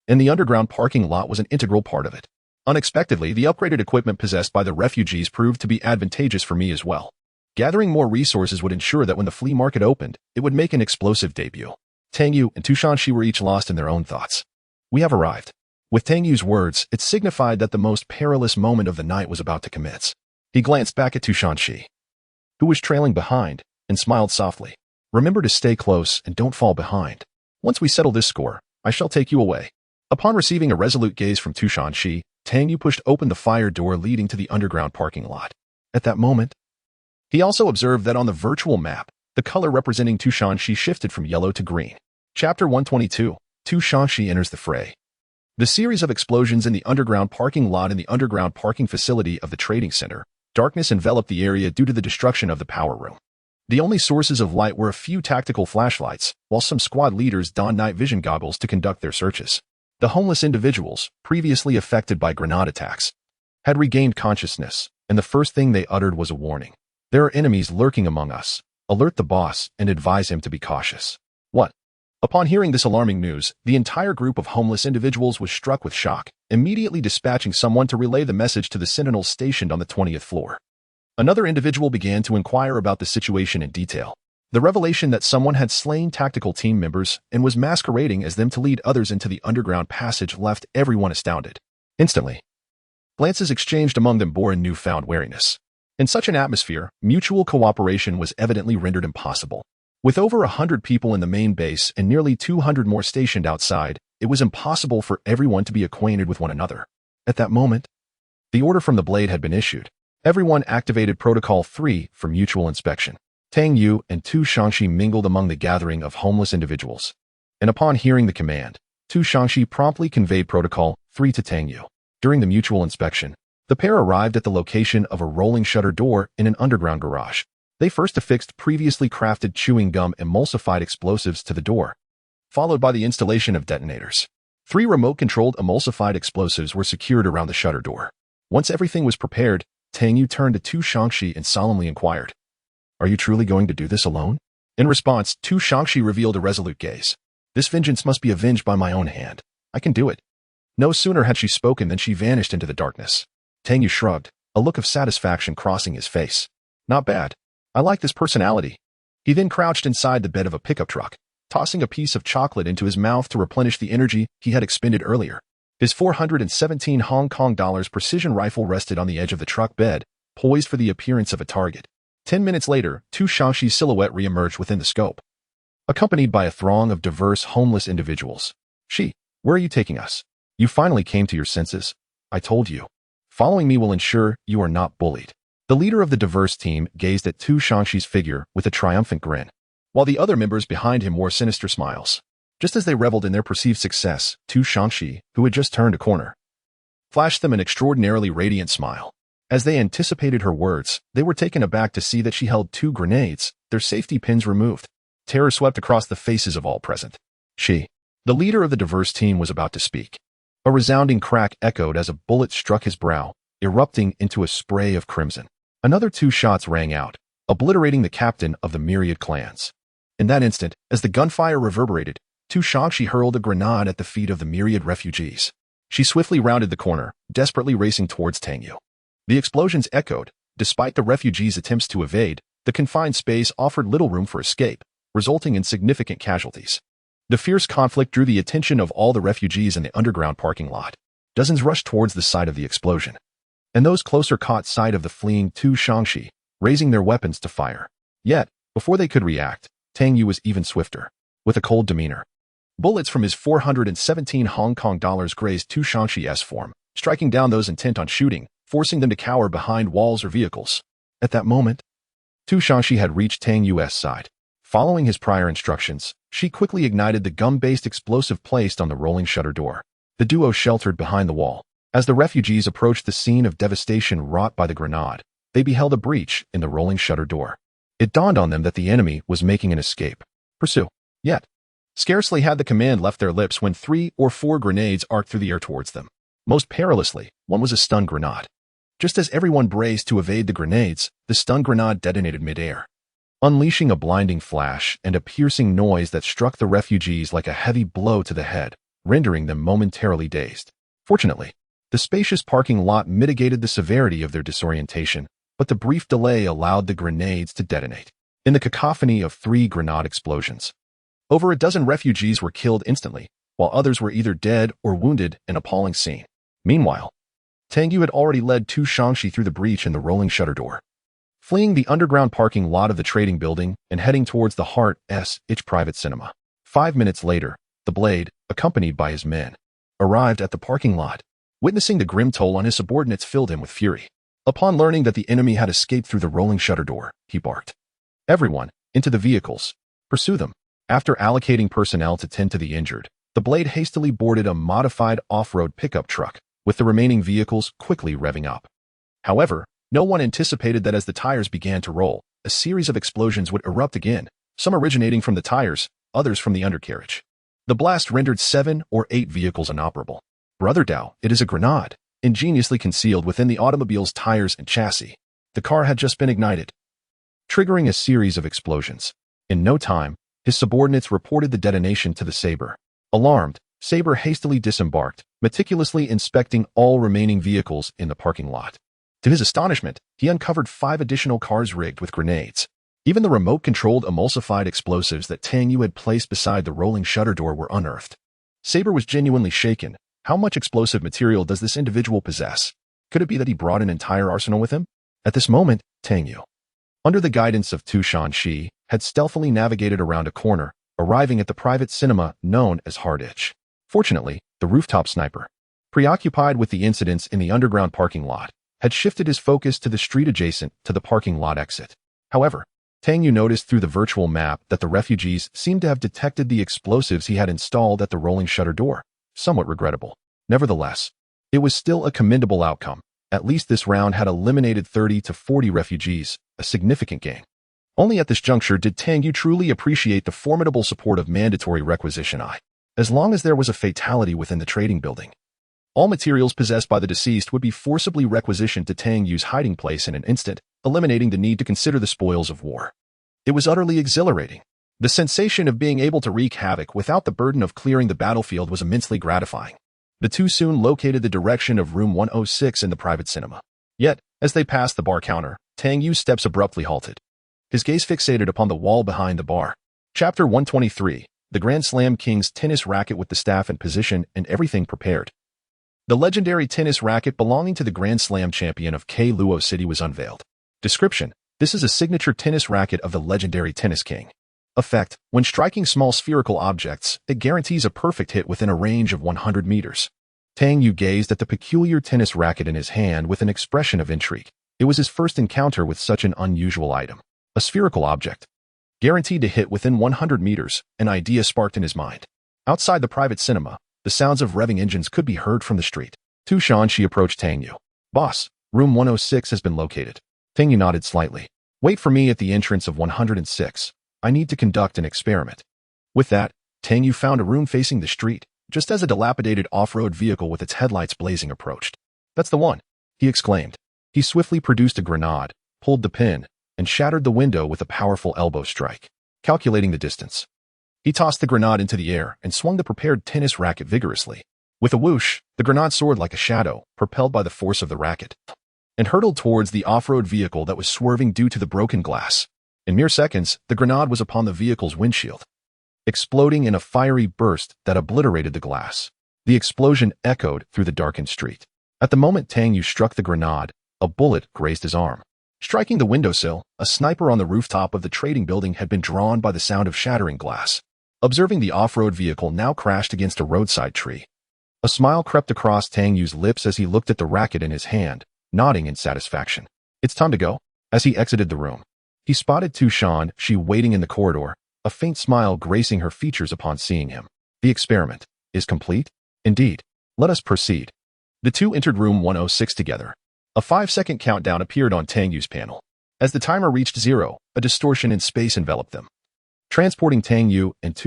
and the underground parking lot was an integral part of it. Unexpectedly, the upgraded equipment possessed by the refugees proved to be advantageous for me as well. Gathering more resources would ensure that when the flea market opened, it would make an explosive debut. Tang Yu and Tu Shangxi were each lost in their own thoughts. We have arrived. With Tang Yu's words, it signified that the most perilous moment of the night was about to commence. He glanced back at Tu Shangxi, who was trailing behind, and smiled softly. Remember to stay close and don't fall behind. Once we settle this score, I shall take you away. Upon receiving a resolute gaze from Tu Shangxi, Tang Yu pushed open the fire door leading to the underground parking lot. At that moment, he also observed that on the virtual map, the color representing Tu Shangxi shifted from yellow to green. Chapter 122. Tu Shangxi enters the fray. The series of explosions in the underground parking lot and the underground parking facility of the trading center. Darkness enveloped the area due to the destruction of the power room. The only sources of light were a few tactical flashlights, while some squad leaders donned night vision goggles to conduct their searches. The homeless individuals, previously affected by grenade attacks, had regained consciousness, and the first thing they uttered was a warning. There are enemies lurking among us. Alert the boss and advise him to be cautious. What? Upon hearing this alarming news, the entire group of homeless individuals was struck with shock, immediately dispatching someone to relay the message to the sentinels stationed on the 20th floor. Another individual began to inquire about the situation in detail. The revelation that someone had slain tactical team members and was masquerading as them to lead others into the underground passage left everyone astounded. Instantly, glances exchanged among them bore a newfound wariness. In such an atmosphere, mutual cooperation was evidently rendered impossible. With over 100 people in the main base and nearly 200 more stationed outside, it was impossible for everyone to be acquainted with one another. At that moment, the order from the blade had been issued. Everyone activated Protocol 3 for mutual inspection. Tang Yu and Tu Shangxi mingled among the gathering of homeless individuals, and upon hearing the command, Tu Shangxi promptly conveyed Protocol 3 to Tang Yu. During the mutual inspection, the pair arrived at the location of a rolling shutter door in an underground garage. They first affixed previously crafted chewing gum emulsified explosives to the door, followed by the installation of detonators. 3 remote-controlled emulsified explosives were secured around the shutter door. Once everything was prepared, Tang Yu turned to Tu Shangxi and solemnly inquired, "Are you truly going to do this alone?" In response, Tu Shangxi revealed a resolute gaze. This vengeance must be avenged by my own hand. I can do it. No sooner had she spoken than she vanished into the darkness. Tang Yu shrugged, a look of satisfaction crossing his face. Not bad. I like this personality. He then crouched inside the bed of a pickup truck, tossing a piece of chocolate into his mouth to replenish the energy he had expended earlier. His 417 Hong Kong dollars precision rifle rested on the edge of the truck bed, poised for the appearance of a target. 10 minutes later, Tu Shangshi's silhouette re-emerged within the scope, accompanied by a throng of diverse homeless individuals. Where are you taking us? You finally came to your senses. I told you. Following me will ensure you are not bullied. The leader of the diverse team gazed at Tu Shangshi's figure with a triumphant grin, while the other members behind him wore sinister smiles. Just as they reveled in their perceived success, Tu Shangshi, who had just turned a corner, flashed them an extraordinarily radiant smile. As they anticipated her words, they were taken aback to see that she held 2 grenades, their safety pins removed. Terror swept across the faces of all present. The leader of the diverse team, was about to speak. A resounding crack echoed as a bullet struck his brow, erupting into a spray of crimson. Another 2 shots rang out, obliterating the captain of the myriad clans. In that instant, as the gunfire reverberated, Tu Shangshi hurled a grenade at the feet of the myriad refugees. She swiftly rounded the corner, desperately racing towards Tang Yu. The explosions echoed. Despite the refugees' attempts to evade, the confined space offered little room for escape, resulting in significant casualties. The fierce conflict drew the attention of all the refugees in the underground parking lot. Dozens rushed towards the site of the explosion, and those closer caught sight of the fleeing Tu Shangshi, raising their weapons to fire. Yet, before they could react, Tang Yu was even swifter. With a cold demeanor, bullets from his 417 Hong Kong dollars grazed Tu Shangshi's form, striking down those intent on shooting, forcing them to cower behind walls or vehicles. At that moment, Tu Shangshi had reached Tang Yu's side. Following his prior instructions, she quickly ignited the gum-based explosive placed on the rolling shutter door. The duo sheltered behind the wall. As the refugees approached the scene of devastation wrought by the grenade, they beheld a breach in the rolling shutter door. It dawned on them that the enemy was making an escape. Pursue. Yet, scarcely had the command left their lips when 3 or 4 grenades arced through the air towards them. Most perilously, one was a stun grenade. Just as everyone braced to evade the grenades, the stun grenade detonated mid-air, unleashing a blinding flash and a piercing noise that struck the refugees like a heavy blow to the head, rendering them momentarily dazed. Fortunately, the spacious parking lot mitigated the severity of their disorientation, but the brief delay allowed the grenades to detonate. In the cacophony of 3 grenade explosions, over a dozen refugees were killed instantly, while others were either dead or wounded, an appalling scene. Meanwhile, Tang Yu had already led Tu Shangshi through the breach in the rolling shutter door, fleeing the underground parking lot of the trading building and heading towards the Heart's private cinema. 5 minutes later, the Blade, accompanied by his men, arrived at the parking lot. Witnessing the grim toll on his subordinates filled him with fury. Upon learning that the enemy had escaped through the rolling shutter door, he barked, "Everyone, into the vehicles. Pursue them." After allocating personnel to tend to the injured, the Blade hastily boarded a modified off-road pickup truck, with the remaining vehicles quickly revving up. However, no one anticipated that as the tires began to roll, a series of explosions would erupt again, some originating from the tires, others from the undercarriage. The blast rendered 7 or 8 vehicles inoperable. Brother Dao, it is a grenade, ingeniously concealed within the automobile's tires and chassis. The car had just been ignited, triggering a series of explosions. In no time, his subordinates reported the detonation to the Saber. Alarmed, Saber hastily disembarked, meticulously inspecting all remaining vehicles in the parking lot. To his astonishment, he uncovered 5 additional cars rigged with grenades. Even the remote-controlled emulsified explosives that Tang Yu had placed beside the rolling shutter door were unearthed. Saber was genuinely shaken. How much explosive material does this individual possess? Could it be that he brought an entire arsenal with him? At this moment, Tang Yu, under the guidance of Tu Shangshi, had stealthily navigated around a corner, arriving at the private cinema known as Heart's. Fortunately, the rooftop sniper, preoccupied with the incidents in the underground parking lot, had shifted his focus to the street adjacent to the parking lot exit. However, Tang Yu noticed through the virtual map that the refugees seemed to have detected the explosives he had installed at the rolling shutter door. Somewhat regrettable. Nevertheless, it was still a commendable outcome. At least this round had eliminated 30 to 40 refugees, a significant gain. Only at this juncture did Tang Yu truly appreciate the formidable support of mandatory requisition I. As long as there was a fatality within the trading building, all materials possessed by the deceased would be forcibly requisitioned to Tang Yu's hiding place in an instant, eliminating the need to consider the spoils of war. It was utterly exhilarating. The sensation of being able to wreak havoc without the burden of clearing the battlefield was immensely gratifying. The two soon located the direction of room 106 in the private cinema. Yet, as they passed the bar counter, Tang Yu's steps abruptly halted. His gaze fixated upon the wall behind the bar. Chapter 123, the Grand Slam King's tennis racket with the staff in position and everything prepared. The legendary tennis racket belonging to the Grand Slam champion of Luo City was unveiled. Description: this is a signature tennis racket of the legendary tennis king. Effect: when striking small spherical objects, it guarantees a perfect hit within a range of 100 meters. Tang Yu gazed at the peculiar tennis racket in his hand with an expression of intrigue. It was his first encounter with such an unusual item. A spherical object, guaranteed to hit within 100 meters, an idea sparked in his mind. Outside the private cinema, the sounds of revving engines could be heard from the street. She approached Tang Yu. Boss, room 106 has been located. Tang Yu nodded slightly. Wait for me at the entrance of 106. I need to conduct an experiment. With that, Tang Yu found a room facing the street, just as a dilapidated off-road vehicle with its headlights blazing approached. That's the one, he exclaimed. He swiftly produced a grenade, pulled the pin, and shattered the window with a powerful elbow strike. Calculating the distance, he tossed the grenade into the air and swung the prepared tennis racket vigorously. With a whoosh, the grenade soared like a shadow, propelled by the force of the racket, and hurtled towards the off-road vehicle that was swerving due to the broken glass. In mere seconds, the grenade was upon the vehicle's windshield, exploding in a fiery burst that obliterated the glass. The explosion echoed through the darkened street. At the moment Tang Yu struck the grenade, a bullet grazed his arm. Striking the windowsill, a sniper on the rooftop of the trading building had been drawn by the sound of shattering glass. Observing the off-road vehicle now crashed against a roadside tree. A smile crept across Tang Yu's lips as he looked at the racket in his hand, nodding in satisfaction. It's time to go. As he exited the room, he spotted she waiting in the corridor, a faint smile gracing her features upon seeing him. The experiment is complete? Indeed. Let us proceed. The two entered room 106 together. A 5-second countdown appeared on Tang Yu's panel. As the timer reached 0, a distortion in space enveloped them, transporting Tang Yu and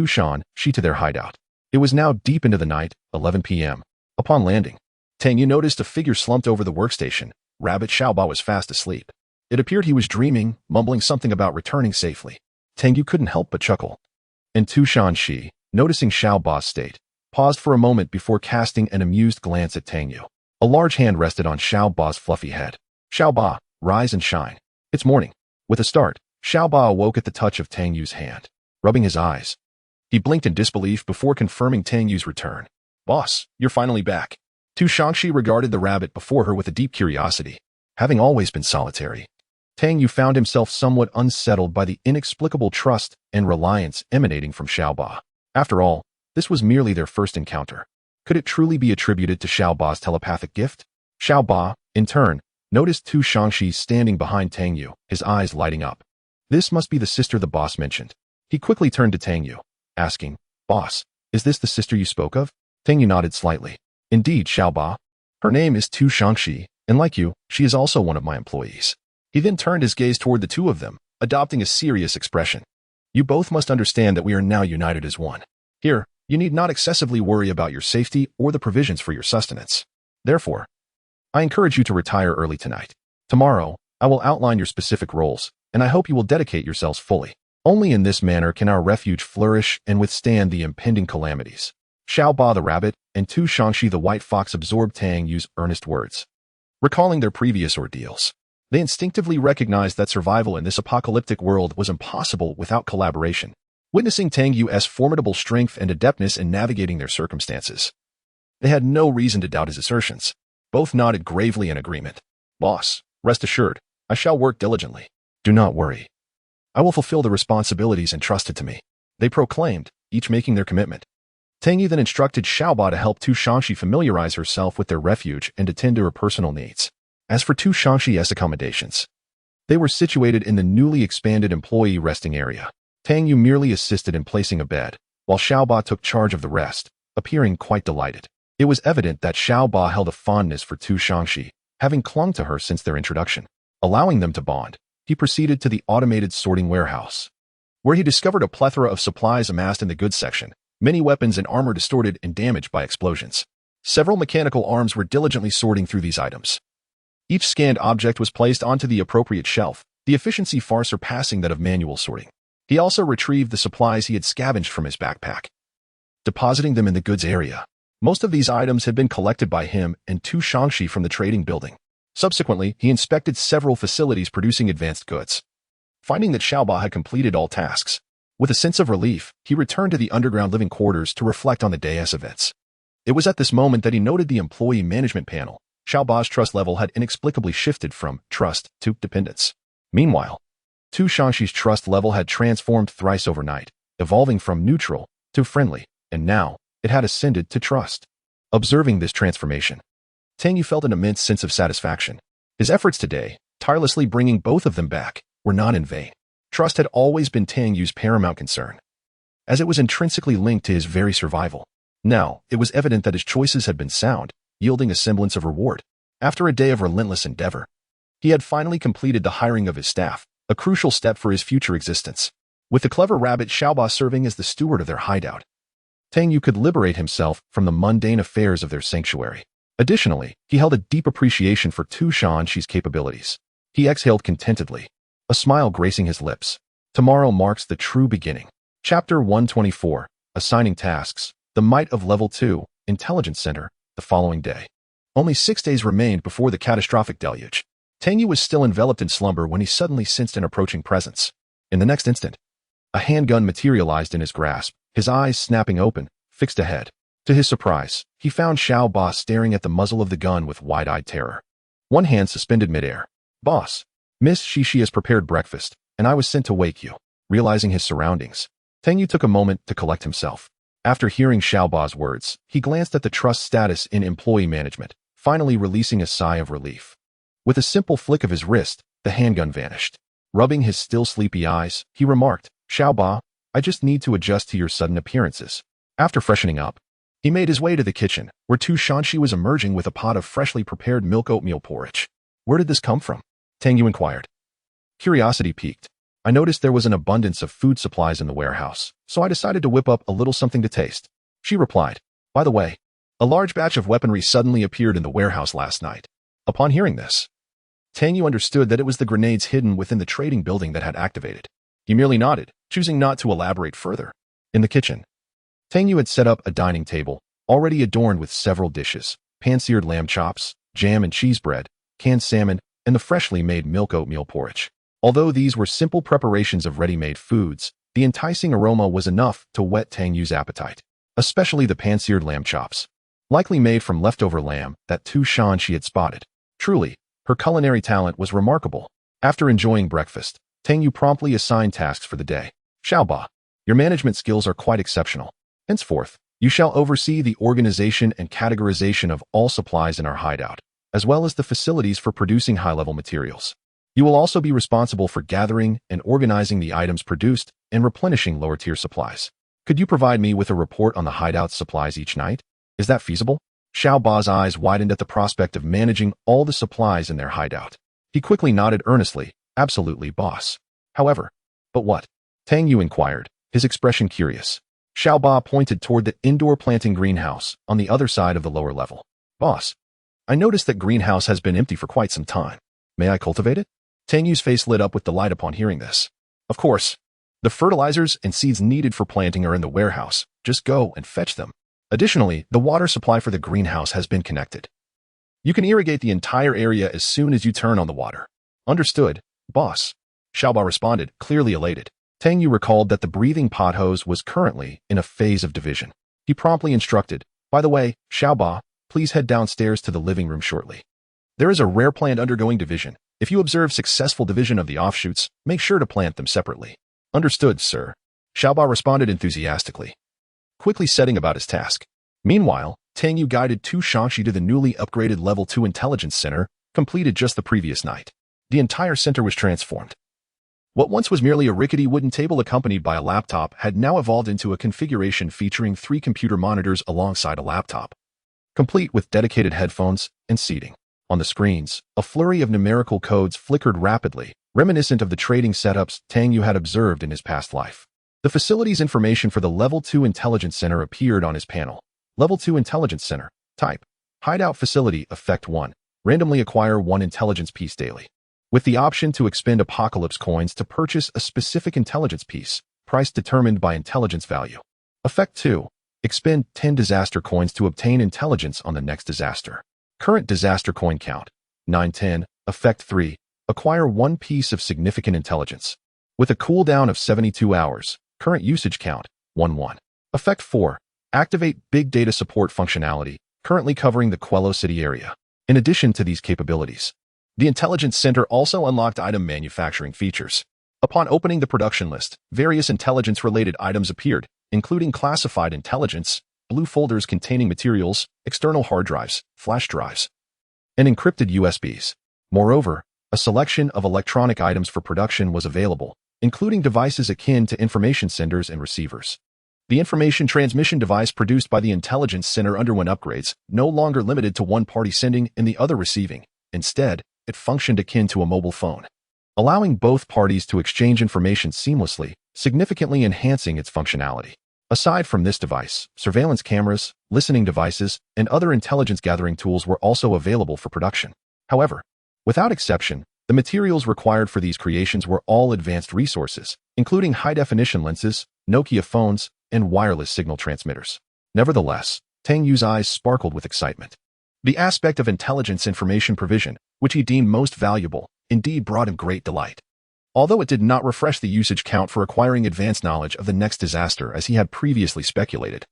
she to their hideout. It was now deep into the night, 11 p.m. Upon landing, Tang Yu noticed a figure slumped over the workstation. Rabbit Xiaoba was fast asleep. It appeared he was dreaming, mumbling something about returning safely. Tang Yu couldn't help but chuckle. And she, noticing Xiaoba's state, paused for a moment before casting an amused glance at Tang Yu. A large hand rested on Xiaoba's fluffy head. Xiaoba, rise and shine. It's morning. With a start, Xiaoba awoke at the touch of Tang Yu's hand. Rubbing his eyes, he blinked in disbelief before confirming Tang Yu's return. Boss, you're finally back. Shangxi regarded the rabbit before her with a deep curiosity. Having always been solitary, Tang Yu found himself somewhat unsettled by the inexplicable trust and reliance emanating from Xiaoba. After all, this was merely their first encounter. Could it truly be attributed to Xiaoba's telepathic gift? Xiaoba, in turn, noticed Shangxi standing behind Tang Yu, his eyes lighting up. This must be the sister the boss mentioned. He quickly turned to Tang Yu, asking, Boss, is this the sister you spoke of? Tang Yu nodded slightly. Indeed, Xiaoba. Her name is Shangxi, and like you, she is also one of my employees. He then turned his gaze toward the two of them, adopting a serious expression. You both must understand that we are now united as one. Here, you need not excessively worry about your safety or the provisions for your sustenance. Therefore, I encourage you to retire early tonight. Tomorrow, I will outline your specific roles, and I hope you will dedicate yourselves fully. Only in this manner can our refuge flourish and withstand the impending calamities. Xiaoba the rabbit and Shangxi the white fox absorbed Tang Yu's earnest words. Recalling their previous ordeals, they instinctively recognized that survival in this apocalyptic world was impossible without collaboration. Witnessing Tang Yu's formidable strength and adeptness in navigating their circumstances, they had no reason to doubt his assertions. Both nodded gravely in agreement. Boss, rest assured, I shall work diligently. Do not worry. I will fulfill the responsibilities entrusted to me, they proclaimed, each making their commitment. Tang Yu then instructed Xiaoba to help Shangxi familiarize herself with their refuge and attend to her personal needs. As for Shangxi's accommodations, they were situated in the newly expanded employee resting area. Tang Yu merely assisted in placing a bed, while Xiaoba took charge of the rest, appearing quite delighted. It was evident that Xiaoba held a fondness for Shangxi, having clung to her since their introduction. Allowing them to bond, he proceeded to the automated sorting warehouse, where he discovered a plethora of supplies amassed in the goods section, many weapons and armor distorted and damaged by explosions. Several mechanical arms were diligently sorting through these items. Each scanned object was placed onto the appropriate shelf, the efficiency far surpassing that of manual sorting. He also retrieved the supplies he had scavenged from his backpack, depositing them in the goods area. Most of these items had been collected by him and Tu Shangxi from the trading building. Subsequently, he inspected several facilities producing advanced goods. Finding that Xiaoba had completed all tasks, with a sense of relief, he returned to the underground living quarters to reflect on the day's events. It was at this moment that he noted the employee management panel. Xiaoba's trust level had inexplicably shifted from trust to dependence. Meanwhile, Tu Shangxi's trust level had transformed thrice overnight, evolving from neutral to friendly, and now it had ascended to trust. Observing this transformation, Tang Yu felt an immense sense of satisfaction. His efforts today, tirelessly bringing both of them back, were not in vain. Trust had always been Tang Yu's paramount concern, as it was intrinsically linked to his very survival. Now, it was evident that his choices had been sound, yielding a semblance of reward. After a day of relentless endeavor, he had finally completed the hiring of his staff, a crucial step for his future existence. With the clever rabbit Xiaoba serving as the steward of their hideout, Tang Yu could liberate himself from the mundane affairs of their sanctuary. Additionally, he held a deep appreciation for Tu Shangxi's capabilities. He exhaled contentedly, a smile gracing his lips. Tomorrow marks the true beginning. Chapter 124, Assigning Tasks, the Might of Level 2, Intelligence Center, the following day. Only 6 days remained before the catastrophic deluge. Tang Yu was still enveloped in slumber when he suddenly sensed an approaching presence. In the next instant, a handgun materialized in his grasp, his eyes snapping open, fixed ahead. To his surprise, he found Xiao Ba staring at the muzzle of the gun with wide-eyed terror. One hand suspended midair. "Boss, Miss Shishi has prepared breakfast, and I was sent to wake you." Realizing his surroundings, Tang Yu took a moment to collect himself. After hearing Xiao Ba's words, he glanced at the trust status in employee management, finally releasing a sigh of relief. With a simple flick of his wrist, the handgun vanished. Rubbing his still sleepy eyes, he remarked, "Xiao Ba, I just need to adjust to your sudden appearances." After freshening up, he made his way to the kitchen, where Tu Shangxi was emerging with a pot of freshly prepared milk oatmeal porridge. "Where did this come from?" Tang Yu inquired. Curiosity piqued. "I noticed there was an abundance of food supplies in the warehouse, so I decided to whip up a little something to taste," she replied. "By the way, a large batch of weaponry suddenly appeared in the warehouse last night." Upon hearing this, Tang Yu understood that it was the grenades hidden within the trading building that had activated. He merely nodded, choosing not to elaborate further. In the kitchen, Tang Yu had set up a dining table, already adorned with several dishes: pan-seared lamb chops, jam and cheese bread, canned salmon, and the freshly made milk oatmeal porridge. Although these were simple preparations of ready-made foods, the enticing aroma was enough to whet Tang Yu's appetite, especially the pan-seared lamb chops, likely made from leftover lamb that Tu Shangxi had spotted. Truly, her culinary talent was remarkable. After enjoying breakfast, Tang Yu promptly assigned tasks for the day. "Xiao Ba, your management skills are quite exceptional. Henceforth, you shall oversee the organization and categorization of all supplies in our hideout, as well as the facilities for producing high-level materials. You will also be responsible for gathering and organizing the items produced and replenishing lower-tier supplies. Could you provide me with a report on the hideout's supplies each night? Is that feasible?" Xiao Ba's eyes widened at the prospect of managing all the supplies in their hideout. He quickly nodded earnestly, "Absolutely, boss." "However, but what?" Tang Yu inquired, his expression curious. Xiao Ba pointed toward the indoor planting greenhouse on the other side of the lower level. "Boss, I noticed that greenhouse has been empty for quite some time. May I cultivate it?" Tang Yu's face lit up with delight upon hearing this. "Of course. The fertilizers and seeds needed for planting are in the warehouse. Just go and fetch them. Additionally, the water supply for the greenhouse has been connected. You can irrigate the entire area as soon as you turn on the water." "Understood, boss," Xiao Ba responded, clearly elated. Tang Yu recalled that the breathing pot hose was currently in a phase of division. He promptly instructed, "By the way, Xiao Ba, please head downstairs to the living room shortly. There is a rare plant undergoing division. If you observe successful division of the offshoots, make sure to plant them separately." "Understood, sir," Xiao Ba responded enthusiastically, quickly setting about his task. Meanwhile, Tang Yu guided Tu Shangxi to the newly upgraded Level 2 Intelligence Center, completed just the previous night. The entire center was transformed. What once was merely a rickety wooden table accompanied by a laptop had now evolved into a configuration featuring 3 computer monitors alongside a laptop, complete with dedicated headphones and seating. On the screens, a flurry of numerical codes flickered rapidly, reminiscent of the trading setups Tang Yu had observed in his past life. The facility's information for the Level 2 Intelligence Center appeared on his panel. Level 2 Intelligence Center. Type: Hideout Facility. Effect 1. Randomly acquire 1 intelligence piece daily. with the option to expend apocalypse coins to purchase a specific intelligence piece, price determined by intelligence value. Effect 2. Expend 10 disaster coins to obtain intelligence on the next disaster. Current disaster coin count, 910. Effect 3. Acquire one piece of significant intelligence. With a cooldown of 72 hours, current usage count, 11. Effect 4. Activate Big Data Support functionality, currently covering the Quello City area. In addition to these capabilities, the Intelligence Center also unlocked item manufacturing features. Upon opening the production list, various intelligence-related items appeared, including classified intelligence, blue folders containing materials, external hard drives, flash drives, and encrypted USBs. Moreover, a selection of electronic items for production was available, including devices akin to information senders and receivers. The information transmission device produced by the Intelligence Center underwent upgrades, no longer limited to one party sending and the other receiving. Instead, it functioned akin to a mobile phone, allowing both parties to exchange information seamlessly, significantly enhancing its functionality. Aside from this device, surveillance cameras, listening devices, and other intelligence-gathering tools were also available for production. However, without exception, the materials required for these creations were all advanced resources, including high-definition lenses, Nokia phones, and wireless signal transmitters. Nevertheless, Tang Yu's eyes sparkled with excitement. The aspect of intelligence information provision, which he deemed most valuable, indeed brought him great delight. Although it did not refresh the usage count for acquiring advanced knowledge of the next disaster as he had previously speculated,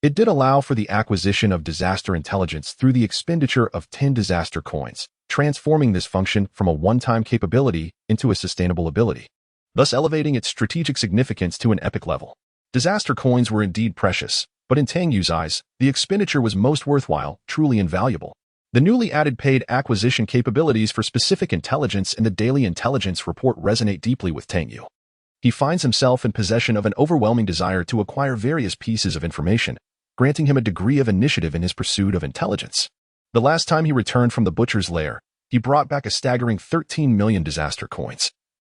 it did allow for the acquisition of disaster intelligence through the expenditure of 10 disaster coins, transforming this function from a one-time capability into a sustainable ability, thus elevating its strategic significance to an epic level. Disaster coins were indeed precious, but in Tang Yu's eyes, the expenditure was most worthwhile, truly invaluable. The newly added paid acquisition capabilities for specific intelligence in the daily intelligence report resonate deeply with Tang Yu. He finds himself in possession of an overwhelming desire to acquire various pieces of information, granting him a degree of initiative in his pursuit of intelligence. The last time he returned from the butcher's lair, he brought back a staggering 13 million disaster coins,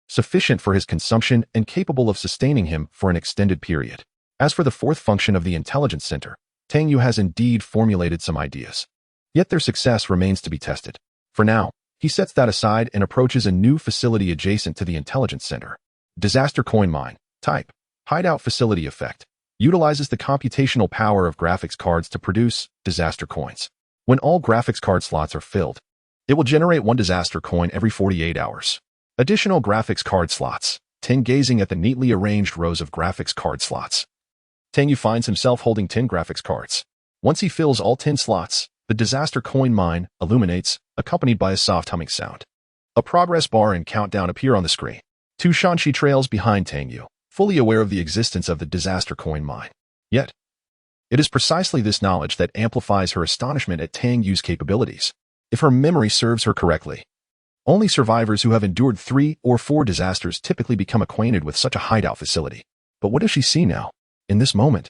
sufficient for his consumption and capable of sustaining him for an extended period. As for the fourth function of the Intelligence Center, Tang Yu has indeed formulated some ideas. Yet their success remains to be tested. For now, he sets that aside and approaches a new facility adjacent to the Intelligence Center. Disaster Coin Mine. Type. Hideout Facility Effect. Utilizes the computational power of graphics cards to produce disaster coins. When all graphics card slots are filled, it will generate one disaster coin every 48 hours. Additional graphics card slots. 10 Gazing at the neatly arranged rows of graphics card slots, Tang Yu finds himself holding 10 graphics cards. Once he fills all 10 slots, the disaster coin mine illuminates, accompanied by a soft humming sound. A progress bar and countdown appear on the screen. Tu Shanxi trails behind Tang Yu, fully aware of the existence of the disaster coin mine. Yet, it is precisely this knowledge that amplifies her astonishment at Tang Yu's capabilities. If her memory serves her correctly, only survivors who have endured 3 or 4 disasters typically become acquainted with such a hideout facility. But what does she see now? In this moment,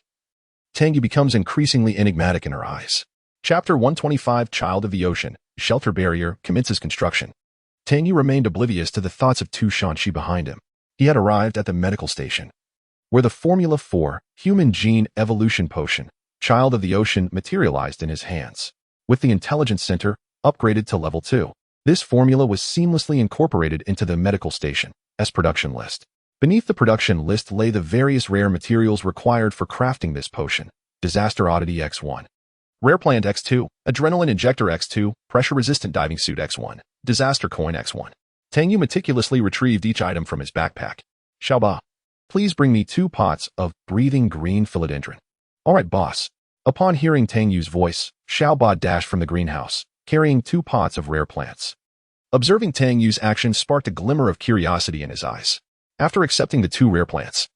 Tang Yu becomes increasingly enigmatic in her eyes. Chapter 125 Child of the Ocean, Shelter Barrier, commences construction. Tang Yu remained oblivious to the thoughts of Tu Shanxi behind him. He had arrived at the medical station, where the Formula 4 Human Gene Evolution Potion, Child of the Ocean, materialized in his hands. With the Intelligence Center upgraded to Level 2, this formula was seamlessly incorporated into the medical station as production list. Beneath the production list lay the various rare materials required for crafting this potion. Disaster Oddity X1. Rare Plant X2, Adrenaline Injector X2, Pressure-Resistant Diving Suit X1, Disaster Coin X1. Tang Yu meticulously retrieved each item from his backpack. Xiaoba, please bring me 2 pots of breathing green philodendron. All right, boss. Upon hearing Tang Yu's voice, Xiaoba dashed from the greenhouse, carrying 2 pots of rare plants. Observing Tang Yu's action sparked a glimmer of curiosity in his eyes. After accepting the 2 rare plants,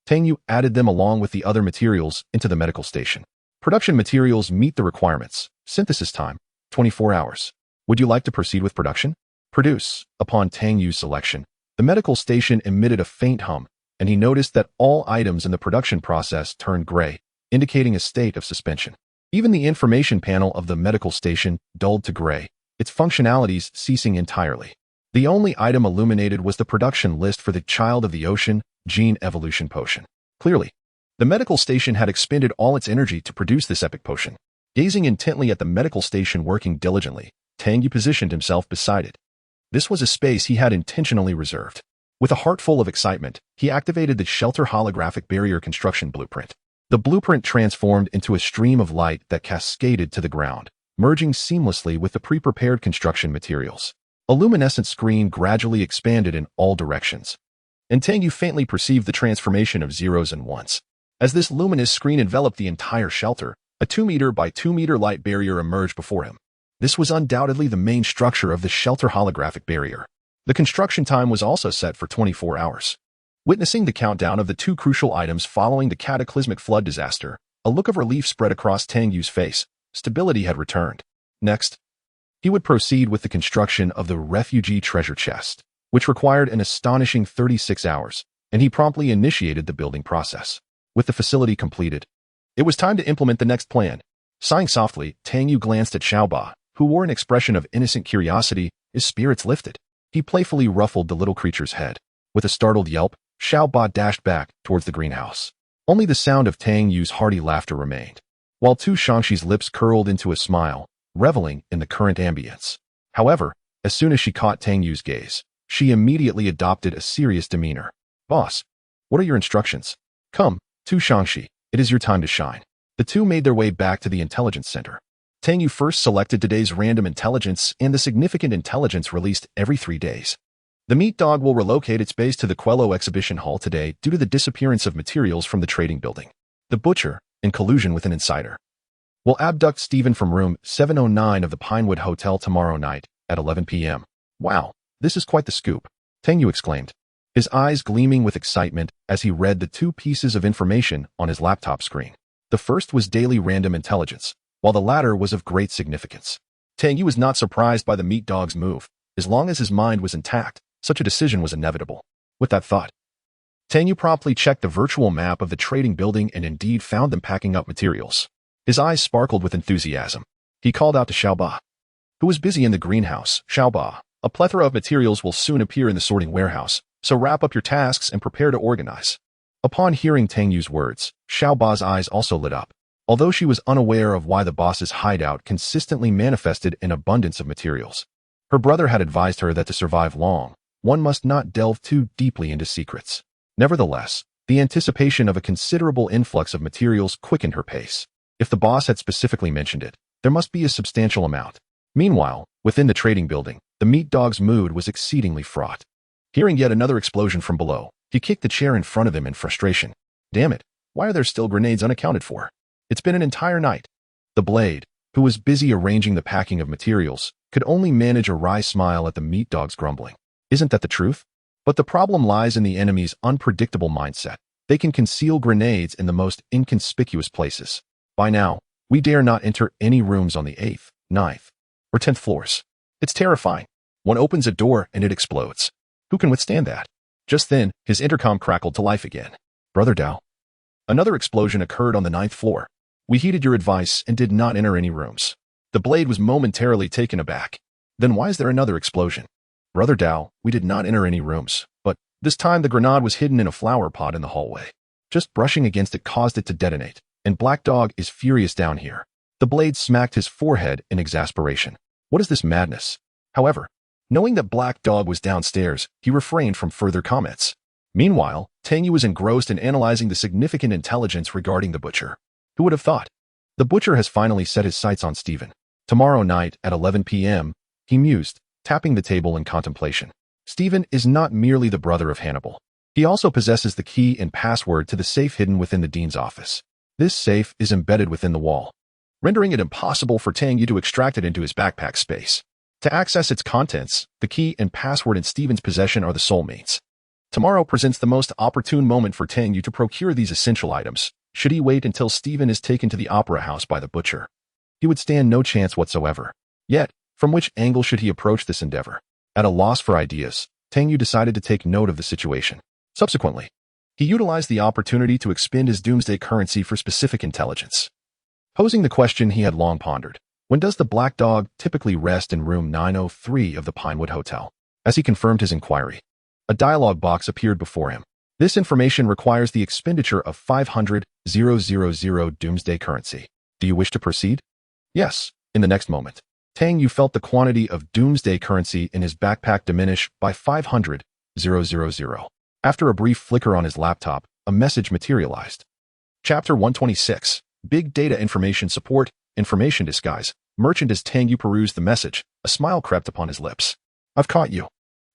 Tang Yu added them along with the other materials into the medical station. Production materials meet the requirements. Synthesis time, 24 hours. Would you like to proceed with production? Produce. Upon Tang Yu's selection, the medical station emitted a faint hum, and he noticed that all items in the production process turned gray, indicating a state of suspension. Even the information panel of the medical station dulled to gray, its functionalities ceasing entirely. The only item illuminated was the production list for the Child of the Ocean Gene Evolution Potion. Clearly, the medical station had expended all its energy to produce this epic potion. Gazing intently at the medical station working diligently, Tang Yu positioned himself beside it. This was a space he had intentionally reserved. With a heart full of excitement, he activated the shelter holographic barrier construction blueprint. The blueprint transformed into a stream of light that cascaded to the ground, merging seamlessly with the pre-prepared construction materials. A luminescent screen gradually expanded in all directions, and Tang Yu faintly perceived the transformation of zeros and ones. As this luminous screen enveloped the entire shelter, a 2-meter by 2-meter light barrier emerged before him. This was undoubtedly the main structure of the shelter holographic barrier. The construction time was also set for 24 hours. Witnessing the countdown of the 2 crucial items following the cataclysmic flood disaster, a look of relief spread across Tang Yu's face. Stability had returned. Next, he would proceed with the construction of the refugee treasure chest, which required an astonishing 36 hours, and he promptly initiated the building process. With the facility completed, it was time to implement the next plan. Sighing softly, Tang Yu glanced at Xiaoba, who wore an expression of innocent curiosity, his spirits lifted. He playfully ruffled the little creature's head. With a startled yelp, Xiaoba dashed back towards the greenhouse. Only the sound of Tang Yu's hearty laughter remained, while Tu Shangshi's lips curled into a smile, reveling in the current ambience. However, as soon as she caught Tang Yu's gaze, she immediately adopted a serious demeanor. "Boss, what are your instructions? Come, Tu Shangshi, it is your time to shine." The two made their way back to the intelligence center. Tang Yu first selected today's random intelligence and the significant intelligence released every 3 days. The meat dog will relocate its base to the Quello exhibition hall today due to the disappearance of materials from the trading building. The butcher, in collusion with an insider, will abduct Stephen from room 709 of the Pinewood Hotel tomorrow night at 11 p.m. "Wow, this is quite the scoop," Tang Yu exclaimed, his eyes gleaming with excitement as he read the 2 pieces of information on his laptop screen. The first was daily random intelligence, while the latter was of great significance. Tang Yu was not surprised by the meat dog's move. As long as his mind was intact, such a decision was inevitable. With that thought, Tang Yu promptly checked the virtual map of the trading building and indeed found them packing up materials. His eyes sparkled with enthusiasm. He called out to Xiaoba, who was busy in the greenhouse. "Xiaoba, a plethora of materials will soon appear in the sorting warehouse, so wrap up your tasks and prepare to organize." Upon hearing Tang Yu's words, Xiaoba's eyes also lit up. Although she was unaware of why the boss's hideout consistently manifested an abundance of materials, her brother had advised her that to survive long, one must not delve too deeply into secrets. Nevertheless, the anticipation of a considerable influx of materials quickened her pace. If the boss had specifically mentioned it, there must be a substantial amount. Meanwhile, within the trading building, the meat dog's mood was exceedingly fraught. Hearing yet another explosion from below, he kicked the chair in front of him in frustration. "Damn it, why are there still grenades unaccounted for? It's been an entire night." The blade, who was busy arranging the packing of materials, could only manage a wry smile at the meat dog's grumbling. Isn't that the truth? But the problem lies in the enemy's unpredictable mindset. They can conceal grenades in the most inconspicuous places. By now, we dare not enter any rooms on the 8th, 9th, or 10th floors. It's terrifying. One opens a door and it explodes. Who can withstand that? Just then, his intercom crackled to life again. "Brother Dao." Another explosion occurred on the 9th floor. "We heeded your advice and did not enter any rooms." The blade was momentarily taken aback. "Then why is there another explosion?" "Brother Dao, we did not enter any rooms, but this time the grenade was hidden in a flower pot in the hallway. Just brushing against it caused it to detonate, and Black Dog is furious down here." The blade smacked his forehead in exasperation. What is this madness? However, knowing that Black Dog was downstairs, he refrained from further comments. Meanwhile, Tang Yu was engrossed in analyzing the significant intelligence regarding the butcher. Who would have thought? The butcher has finally set his sights on Stephen. Tomorrow night at 11 p.m., he mused, tapping the table in contemplation. Stephen is not merely the brother of Hannibal. He also possesses the key and password to the safe hidden within the dean's office. This safe is embedded within the wall, rendering it impossible for Tang Yu to extract it into his backpack space. To access its contents, the key and password in Stephen's possession are the soulmates. Tomorrow presents the most opportune moment for Tang Yu to procure these essential items. Should he wait until Stephen is taken to the opera house by the butcher, he would stand no chance whatsoever. Yet, from which angle should he approach this endeavor? At a loss for ideas, Tang Yu decided to take note of the situation. Subsequently, he utilized the opportunity to expend his doomsday currency for specific intelligence. Posing the question he had long pondered, when does the Black Dog typically rest in room 903 of the Pinewood Hotel? As he confirmed his inquiry, a dialog box appeared before him. This information requires the expenditure of 500,000 doomsday currency. Do you wish to proceed? Yes, in the next moment. Tang Yu felt the quantity of doomsday currency in his backpack diminish by 500,000. After a brief flicker on his laptop, a message materialized. Chapter 126, Big Data Information Support, Information Disguise. Merchant. As Tang Yu perused the message, a smile crept upon his lips. I've caught you.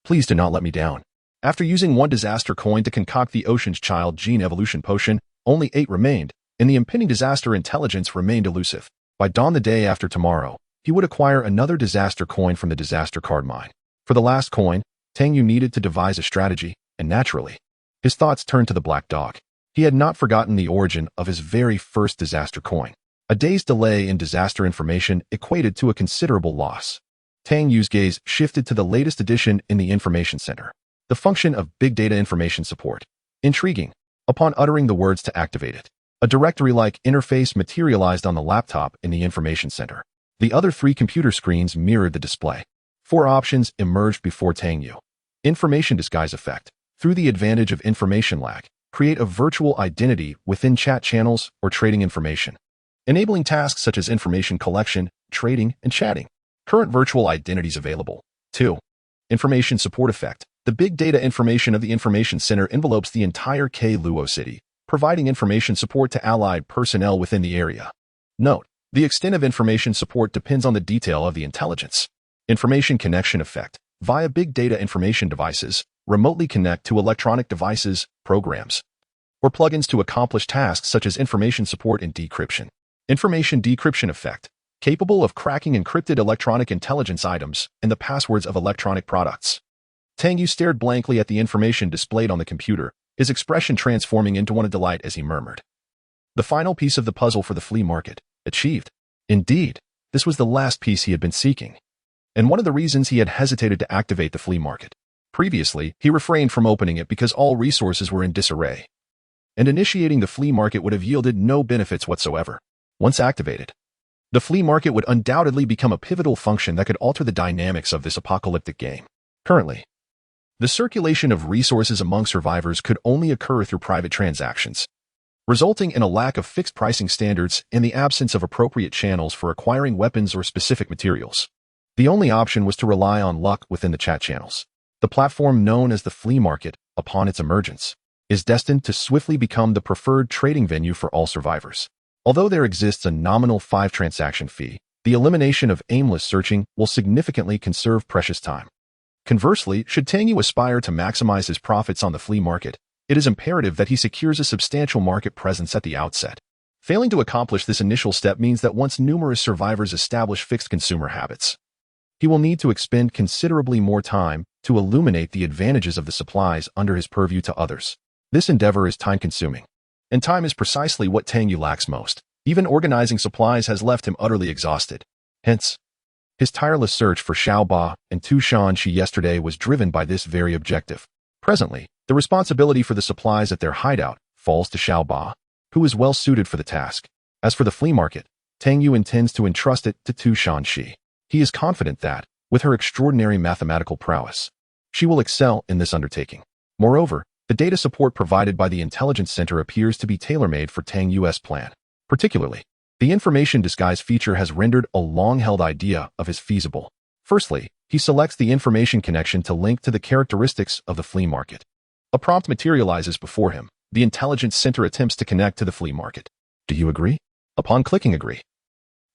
Please do not let me down. After using one disaster coin to concoct the Ocean's Child gene evolution potion, only 8 remained, and the impending disaster intelligence remained elusive. By dawn the day after tomorrow, he would acquire another disaster coin from the disaster card mine. For the last coin, Tang Yu needed to devise a strategy, and naturally, his thoughts turned to the black dog. He had not forgotten the origin of his very first disaster coin. A day's delay in disaster information equated to a considerable loss. Tang Yu's gaze shifted to the latest addition in the information center. The function of Big Data Information Support. Intriguing. Upon uttering the words to activate it, a directory-like interface materialized on the laptop in the information center. The other 3 computer screens mirrored the display. 4 options emerged before Tang Yu. Information Disguise Effect. Through the advantage of information lag, create a virtual identity within chat channels or trading information, enabling tasks such as information collection, trading, and chatting. Current virtual identities available. 2. Information Support Effect. The big data information of the information center envelopes the entire Luo city, providing information support to allied personnel within the area. Note: the extent of information support depends on the detail of the intelligence. Information Connection Effect. Via big data information devices, remotely connect to electronic devices, programs, or plugins to accomplish tasks such as information support and decryption. Information Decryption Effect. Capable of cracking encrypted electronic intelligence items and the passwords of electronic products. Tang Yu stared blankly at the information displayed on the computer, his expression transforming into one of delight as he murmured. The final piece of the puzzle for the flea market. Achieved. Indeed, this was the last piece he had been seeking, and one of the reasons he had hesitated to activate the flea market. Previously, he refrained from opening it because all resources were in disarray, and initiating the flea market would have yielded no benefits whatsoever. Once activated, the flea market would undoubtedly become a pivotal function that could alter the dynamics of this apocalyptic game. Currently, the circulation of resources among survivors could only occur through private transactions, resulting in a lack of fixed pricing standards and the absence of appropriate channels for acquiring weapons or specific materials. The only option was to rely on luck within the chat channels. The platform known as the flea market, upon its emergence, is destined to swiftly become the preferred trading venue for all survivors. Although there exists a nominal 5 transaction fee, the elimination of aimless searching will significantly conserve precious time. Conversely, should Tang Yu aspire to maximize his profits on the flea market, it is imperative that he secures a substantial market presence at the outset. Failing to accomplish this initial step means that once numerous survivors establish fixed consumer habits, he will need to expend considerably more time to illuminate the advantages of the supplies under his purview to others. This endeavor is time-consuming, and time is precisely what Tang Yu lacks most. Even organizing supplies has left him utterly exhausted. Hence, his tireless search for Xiaoba and Tu Shanxi yesterday was driven by this very objective. Presently, the responsibility for the supplies at their hideout falls to Xiaoba, who is well suited for the task. As for the flea market, Tang Yu intends to entrust it to Tu Shanxi. He is confident that, with her extraordinary mathematical prowess, she will excel in this undertaking. Moreover, the data support provided by the Intelligence Center appears to be tailor-made for Tang Yu's plan. Particularly, the information disguise feature has rendered a long-held idea of his feasible. Firstly, he selects the information connection to link to the characteristics of the flea market. A prompt materializes before him. The Intelligence Center attempts to connect to the flea market. Do you agree? Upon clicking agree,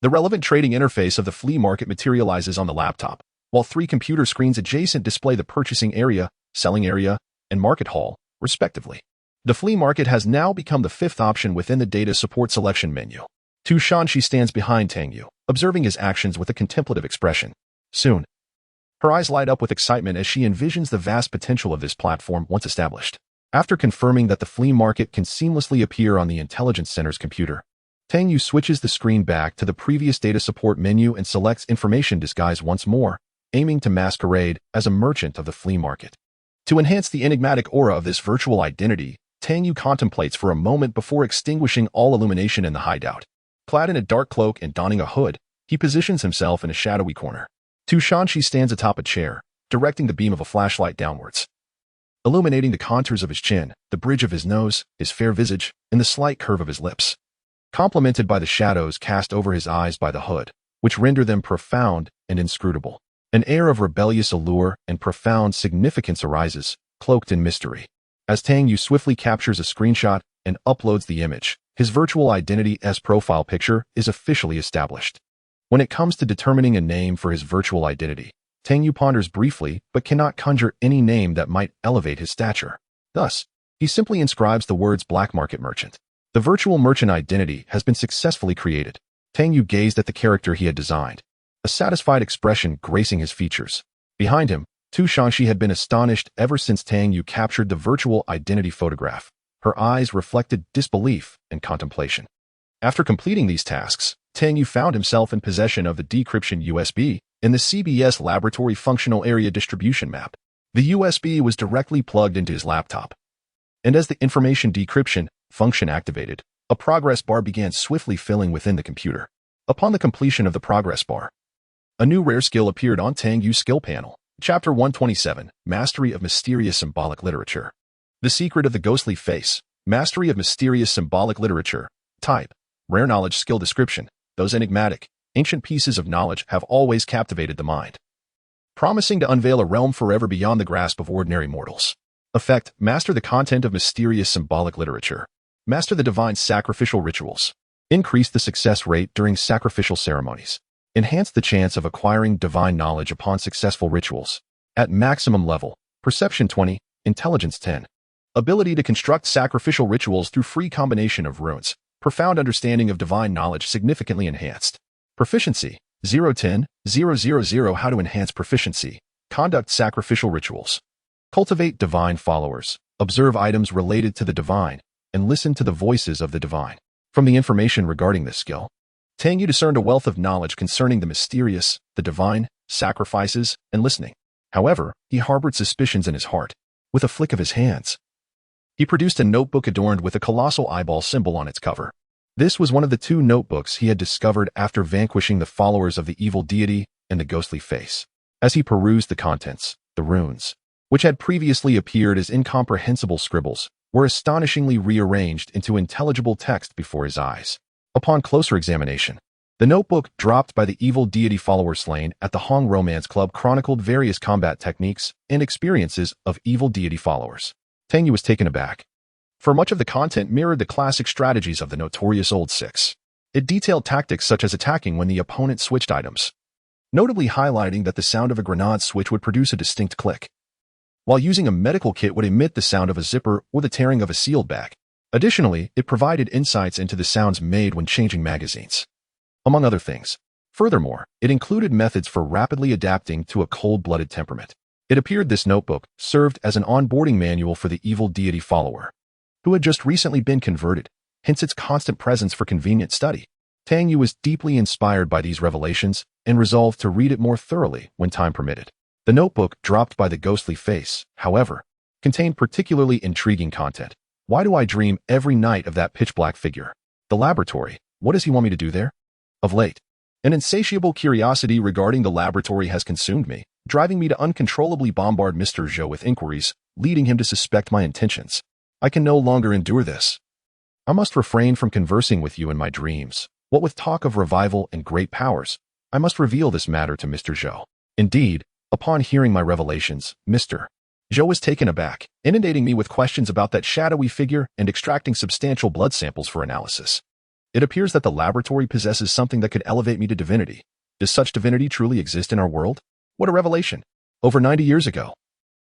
the relevant trading interface of the flea market materializes on the laptop, while 3 computer screens adjacent display the purchasing area, selling area, and market hall, respectively. The flea market has now become the 5th option within the data support selection menu. Tu Shanxi stands behind Tang Yu, observing his actions with a contemplative expression. Soon, her eyes light up with excitement as she envisions the vast potential of this platform once established. After confirming that the flea market can seamlessly appear on the Intelligence Center's computer, Tang Yu switches the screen back to the previous data support menu and selects information disguise once more, aiming to masquerade as a merchant of the flea market. To enhance the enigmatic aura of this virtual identity, Tang Yu contemplates for a moment before extinguishing all illumination in the hideout. Clad in a dark cloak and donning a hood, he positions himself in a shadowy corner. Tu Shanxi stands atop a chair, directing the beam of a flashlight downwards, illuminating the contours of his chin, the bridge of his nose, his fair visage, and the slight curve of his lips. Complemented by the shadows cast over his eyes by the hood, which render them profound and inscrutable. An air of rebellious allure and profound significance arises, cloaked in mystery. As Tang Yu swiftly captures a screenshot and uploads the image, his virtual identity as profile picture is officially established. When it comes to determining a name for his virtual identity, Tang Yu ponders briefly but cannot conjure any name that might elevate his stature. Thus, he simply inscribes the words black market merchant. The virtual merchant identity has been successfully created. Tang Yu gazed at the character he had designed, a satisfied expression gracing his features. Behind him, Tu Shangxi had been astonished ever since Tang Yu captured the virtual identity photograph. Her eyes reflected disbelief and contemplation. After completing these tasks, Tang Yu found himself in possession of the decryption USB in the CBS Laboratory Functional Area Distribution Map. The USB was directly plugged into his laptop. And as the information decryption function activated, a progress bar began swiftly filling within the computer. Upon the completion of the progress bar, a new rare skill appeared on Tang Yu's skill panel. Chapter 127, Mastery of Mysterious Symbolic Literature. The Secret of the Ghostly Face. Mastery of Mysterious Symbolic Literature. Type. Rare knowledge skill description. Those enigmatic, ancient pieces of knowledge have always captivated the mind, promising to unveil a realm forever beyond the grasp of ordinary mortals. Effect. Master the content of mysterious symbolic literature. Master the divine sacrificial rituals. Increase the success rate during sacrificial ceremonies. Enhance the chance of acquiring divine knowledge upon successful rituals. At maximum level. Perception 20, Intelligence 10. Ability to construct sacrificial rituals through free combination of runes. Profound understanding of divine knowledge significantly enhanced. Proficiency 010, 000. How to enhance proficiency. Conduct sacrificial rituals. Cultivate divine followers. Observe items related to the divine and listen to the voices of the divine. From the information regarding this skill, Tang Yu discerned a wealth of knowledge concerning the mysterious, the divine, sacrifices, and listening. However, he harbored suspicions in his heart. With a flick of his hands, he produced a notebook adorned with a colossal eyeball symbol on its cover. This was one of the two notebooks he had discovered after vanquishing the followers of the evil deity and the ghostly face. As he perused the contents, the runes, which had previously appeared as incomprehensible scribbles, were astonishingly rearranged into intelligible text before his eyes. Upon closer examination, the notebook dropped by the evil deity follower slain at the Hong Romance Club chronicled various combat techniques and experiences of evil deity followers. Tang Yu was taken aback, for much of the content mirrored the classic strategies of the notorious Old Six. It detailed tactics such as attacking when the opponent switched items, notably highlighting that the sound of a grenade switch would produce a distinct click, while using a medical kit would emit the sound of a zipper or the tearing of a sealed bag. Additionally, it provided insights into the sounds made when changing magazines, among other things. Furthermore, it included methods for rapidly adapting to a cold-blooded temperament. It appeared this notebook served as an onboarding manual for the evil deity follower, who had just recently been converted, hence its constant presence for convenient study. Tang Yu was deeply inspired by these revelations and resolved to read it more thoroughly when time permitted. The notebook dropped by the ghostly face, however, contained particularly intriguing content. Why do I dream every night of that pitch-black figure? The laboratory, what does he want me to do there? Of late, an insatiable curiosity regarding the laboratory has consumed me, driving me to uncontrollably bombard Mr. Zhou with inquiries, leading him to suspect my intentions. I can no longer endure this. I must refrain from conversing with you in my dreams. What with talk of revival and great powers, I must reveal this matter to Mr. Zhou. Indeed, upon hearing my revelations, Mr. Zhou was taken aback, inundating me with questions about that shadowy figure and extracting substantial blood samples for analysis. It appears that the laboratory possesses something that could elevate me to divinity. Does such divinity truly exist in our world? What a revelation! Over 90 years ago,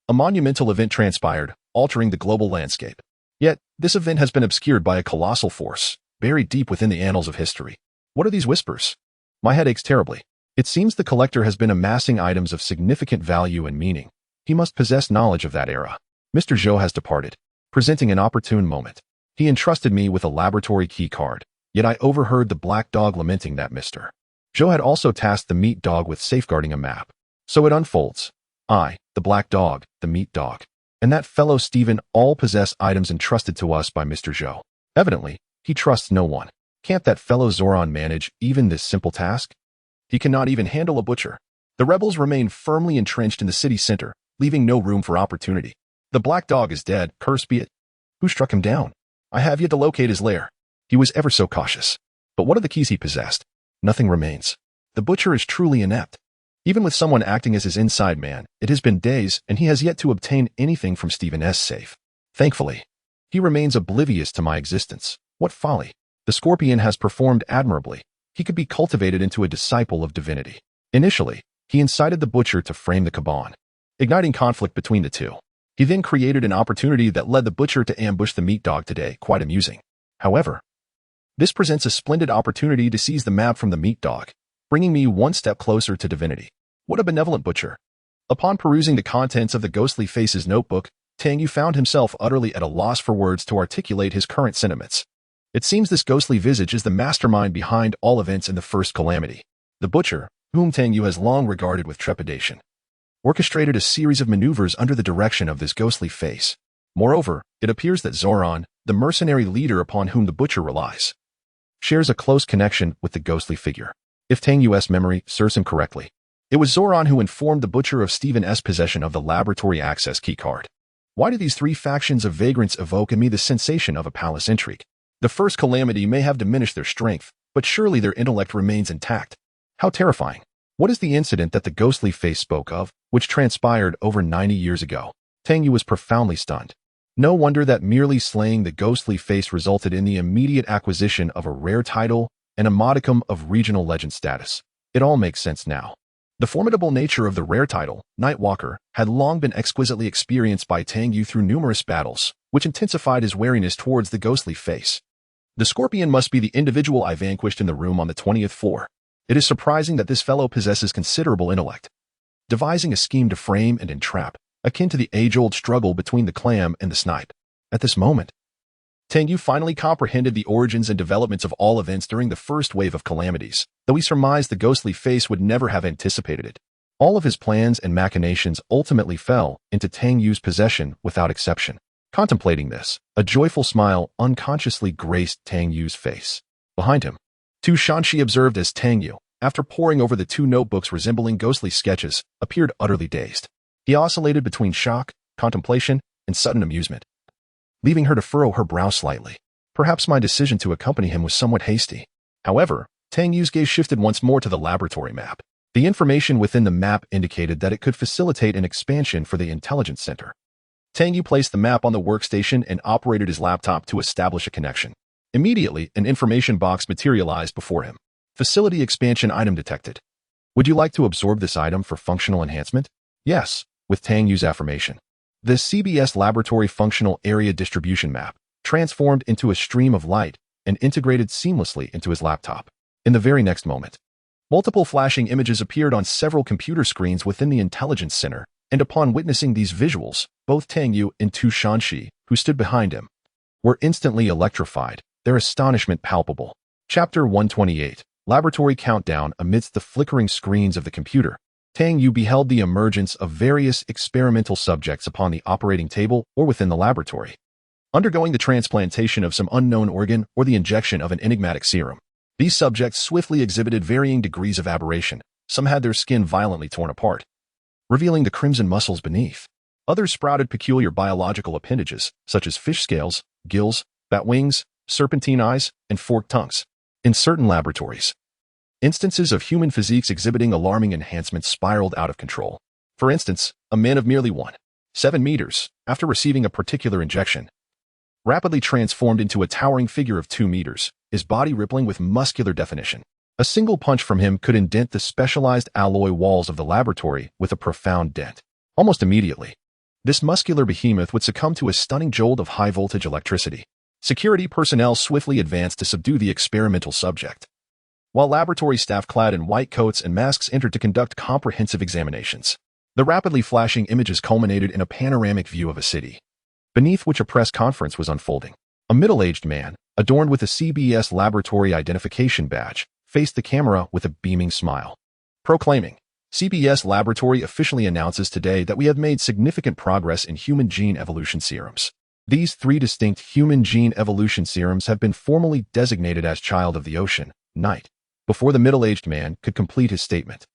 a monumental event transpired, altering the global landscape. Yet, this event has been obscured by a colossal force, buried deep within the annals of history. What are these whispers? My head aches terribly. It seems the collector has been amassing items of significant value and meaning. He must possess knowledge of that era. Mr. Zhou has departed, presenting an opportune moment. He entrusted me with a laboratory key card, yet I overheard the black dog lamenting that Mr. Zhou had also tasked the meat dog with safeguarding a map. So it unfolds. I, the black dog, the meat dog, and that fellow Stephen all possess items entrusted to us by Mr. Zhou. Evidently, he trusts no one. Can't that fellow Zoran manage even this simple task? He cannot even handle a butcher. The rebels remain firmly entrenched in the city center, leaving no room for opportunity. The black dog is dead, cursed be it. Who struck him down? I have yet to locate his lair. He was ever so cautious. But what are the keys he possessed? Nothing remains. The butcher is truly inept. Even with someone acting as his inside man, it has been days and he has yet to obtain anything from Stephen S. safe. Thankfully, he remains oblivious to my existence. What folly. The scorpion has performed admirably. He could be cultivated into a disciple of divinity. Initially, he incited the butcher to frame the caban, igniting conflict between the two. He then created an opportunity that led the butcher to ambush the meat dog today, quite amusing. However, this presents a splendid opportunity to seize the map from the meat dog, bringing me one step closer to divinity. What a benevolent butcher. Upon perusing the contents of the ghostly face's notebook, Tang Yu found himself utterly at a loss for words to articulate his current sentiments. It seems this ghostly visage is the mastermind behind all events in the first calamity. The butcher, whom Tang Yu has long regarded with trepidation, orchestrated a series of maneuvers under the direction of this ghostly face. Moreover, it appears that Zoran, the mercenary leader upon whom the butcher relies, shares a close connection with the ghostly figure. If Tang Yu's memory serves him correctly, it was Zoran who informed the butcher of Stephen S. possession of the laboratory access keycard. Why do these three factions of vagrants evoke in me the sensation of a palace intrigue? The first calamity may have diminished their strength, but surely their intellect remains intact. How terrifying. What is the incident that the ghostly face spoke of, which transpired over 90 years ago? Tang Yu was profoundly stunned. No wonder that merely slaying the ghostly face resulted in the immediate acquisition of a rare title and a modicum of regional legend status. It all makes sense now. The formidable nature of the rare title, Nightwalker, had long been exquisitely experienced by Tang Yu through numerous battles, which intensified his wariness towards the ghostly face. The scorpion must be the individual I vanquished in the room on the 20th floor. It is surprising that this fellow possesses considerable intellect, devising a scheme to frame and entrap, akin to the age-old struggle between the clam and the snipe. At this moment, Tang Yu finally comprehended the origins and developments of all events during the first wave of calamities, though he surmised the ghostly face would never have anticipated it. All of his plans and machinations ultimately fell into Tang Yu's possession without exception. Contemplating this, a joyful smile unconsciously graced Tang Yu's face. Behind him, Tu Shanxi observed as Tang Yu, after poring over the two notebooks resembling ghostly sketches, appeared utterly dazed. He oscillated between shock, contemplation, and sudden amusement, leaving her to furrow her brow slightly. Perhaps my decision to accompany him was somewhat hasty. However, Tang Yu's gaze shifted once more to the laboratory map. The information within the map indicated that it could facilitate an expansion for the intelligence center. Tang Yu placed the map on the workstation and operated his laptop to establish a connection. Immediately, an information box materialized before him. Facility expansion item detected. Would you like to absorb this item for functional enhancement? Yes, with Tang Yu's affirmation. The CBS Laboratory Functional Area Distribution Map transformed into a stream of light and integrated seamlessly into his laptop. In the very next moment, multiple flashing images appeared on several computer screens within the intelligence center, and upon witnessing these visuals, both Tang Yu and Tu Shanxi, who stood behind him, were instantly electrified, their astonishment palpable. Chapter 128, Laboratory Countdown. Amidst the flickering screens of the computer, Tang Yu beheld the emergence of various experimental subjects upon the operating table or within the laboratory, undergoing the transplantation of some unknown organ or the injection of an enigmatic serum. These subjects swiftly exhibited varying degrees of aberration. Some had their skin violently torn apart, revealing the crimson muscles beneath. Others sprouted peculiar biological appendages, such as fish scales, gills, bat wings, serpentine eyes, and forked tongues. In certain laboratories, instances of human physiques exhibiting alarming enhancements spiraled out of control. For instance, a man of merely 1.7 meters, after receiving a particular injection, rapidly transformed into a towering figure of 2 meters, his body rippling with muscular definition. A single punch from him could indent the specialized alloy walls of the laboratory with a profound dent. Almost immediately, this muscular behemoth would succumb to a stunning jolt of high-voltage electricity. Security personnel swiftly advanced to subdue the experimental subject, while laboratory staff clad in white coats and masks entered to conduct comprehensive examinations. The rapidly flashing images culminated in a panoramic view of a city, beneath which a press conference was unfolding. A middle-aged man, adorned with a CBS laboratory identification badge, faced the camera with a beaming smile, proclaiming, "CBS Laboratory officially announces today that we have made significant progress in human gene evolution serums. These 3 distinct human gene evolution serums have been formally designated as Child of the Ocean, Night." Before the middle-aged man could complete his statement,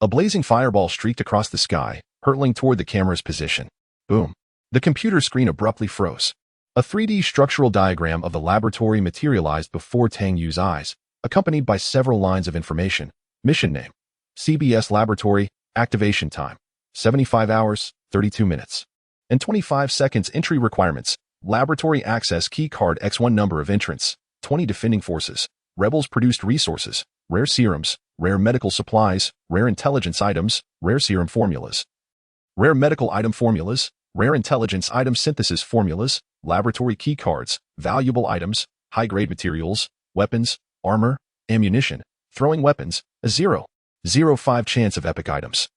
a blazing fireball streaked across the sky, hurtling toward the camera's position. Boom. The computer screen abruptly froze. A 3D structural diagram of the laboratory materialized before Tang Yu's eyes, accompanied by several lines of information, Mission name: CBS Laboratory. Activation time: 75 hours, 32 minutes, and 25 seconds. Entry requirements: laboratory access key card X1 number of entrants, 20 defending forces, rebels produced resources, rare serums, rare medical supplies, rare intelligence items, rare serum formulas, rare medical item formulas, rare intelligence item synthesis formulas, laboratory key cards, valuable items, high-grade materials, weapons, armor, ammunition, throwing weapons, a 0.05 chance of epic items,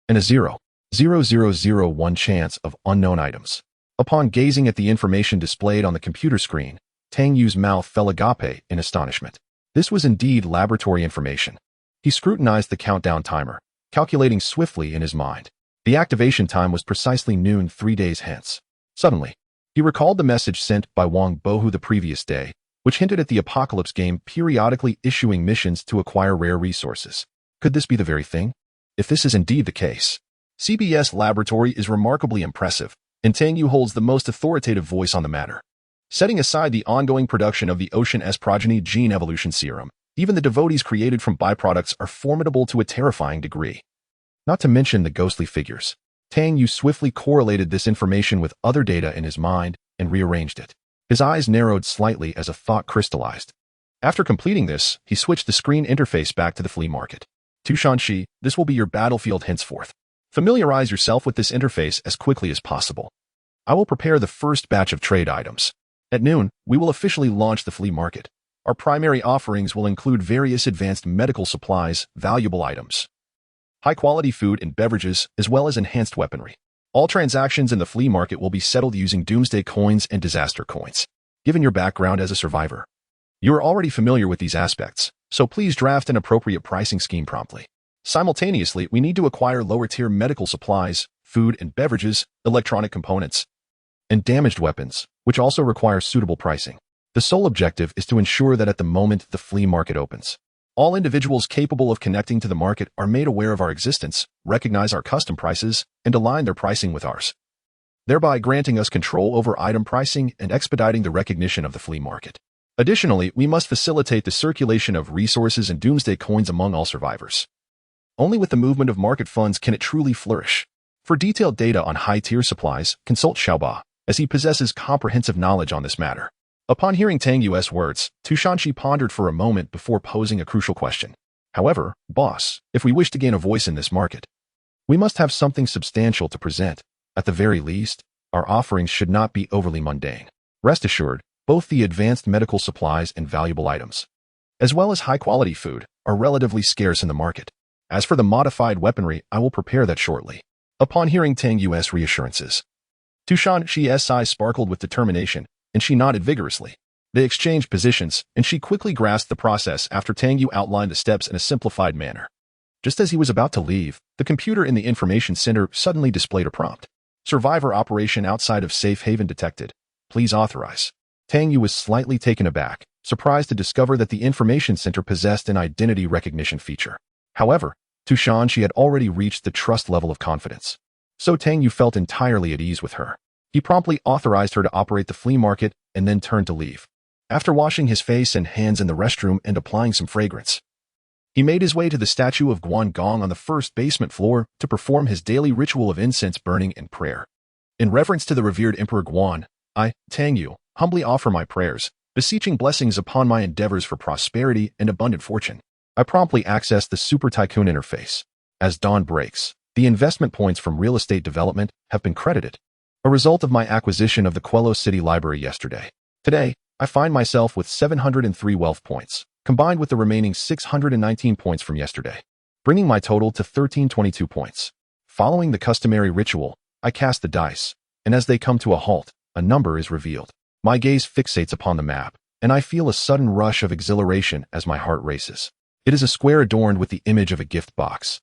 and a 0.0001 chance of unknown items. Upon gazing at the information displayed on the computer screen, Tang Yu's mouth fell agape in astonishment. This was indeed laboratory information. He scrutinized the countdown timer, calculating swiftly in his mind. The activation time was precisely noon 3 days hence. Suddenly, he recalled the message sent by Wang Bohu the previous day, which hinted at the Apocalypse game periodically issuing missions to acquire rare resources. Could this be the very thing? If this is indeed the case, CBS Laboratory is remarkably impressive, and Tang Yu holds the most authoritative voice on the matter. Setting aside the ongoing production of the Ocean S progeny gene evolution serum, even the devotees created from byproducts are formidable to a terrifying degree. Not to mention the ghostly figures. Tang Yu swiftly correlated this information with other data in his mind and rearranged it. His eyes narrowed slightly as a thought crystallized. After completing this, he switched the screen interface back to the flea market. Tushanshi, this will be your battlefield henceforth. Familiarize yourself with this interface as quickly as possible. I will prepare the first batch of trade items. At noon, we will officially launch the flea market. Our primary offerings will include various advanced medical supplies, valuable items, high-quality food and beverages, as well as enhanced weaponry. All transactions in the flea market will be settled using doomsday coins and disaster coins. Given your background as a survivor, you are already familiar with these aspects, so please draft an appropriate pricing scheme promptly. Simultaneously, we need to acquire lower-tier medical supplies, food and beverages, electronic components, and damaged weapons, which also require suitable pricing. The sole objective is to ensure that at the moment the flea market opens, all individuals capable of connecting to the market are made aware of our existence, recognize our custom prices, and align their pricing with ours, thereby granting us control over item pricing and expediting the recognition of the flea market. Additionally, we must facilitate the circulation of resources and doomsday coins among all survivors. Only with the movement of market funds can it truly flourish. For detailed data on high-tier supplies, consult Xiaoba, as he possesses comprehensive knowledge on this matter. Upon hearing Tang Yu's words, Tushanshi pondered for a moment before posing a crucial question. However, boss, if we wish to gain a voice in this market, we must have something substantial to present. At the very least, our offerings should not be overly mundane. Rest assured, both the advanced medical supplies and valuable items, as well as high-quality food, are relatively scarce in the market. As for the modified weaponry, I will prepare that shortly. Upon hearing Tang Yu's reassurances, Tushanshi's eyes sparkled with determination, and she nodded vigorously. They exchanged positions, and she quickly grasped the process after Tang Yu outlined the steps in a simplified manner. Just as he was about to leave, the computer in the information center suddenly displayed a prompt. Survivor operation outside of safe haven detected. Please authorize. Tang Yu was slightly taken aback, surprised to discover that the information center possessed an identity recognition feature. However, Tushanshi had already reached the trust level of confidence, so Tang Yu felt entirely at ease with her. He promptly authorized her to operate the flea market and then turned to leave. After washing his face and hands in the restroom and applying some fragrance, he made his way to the statue of Guan Gong on the first basement floor to perform his daily ritual of incense burning and prayer. In reverence to the revered Emperor Guan, I, Tang Yu, humbly offer my prayers, beseeching blessings upon my endeavors for prosperity and abundant fortune. I promptly accessed the Super Tycoon interface. As dawn breaks, the investment points from real estate development have been credited, a result of my acquisition of the Quello City Library yesterday. Today, I find myself with 703 wealth points, combined with the remaining 619 points from yesterday, bringing my total to 1322 points. Following the customary ritual, I cast the dice, and as they come to a halt, a number is revealed. My gaze fixates upon the map, and I feel a sudden rush of exhilaration as my heart races. It is a square adorned with the image of a gift box.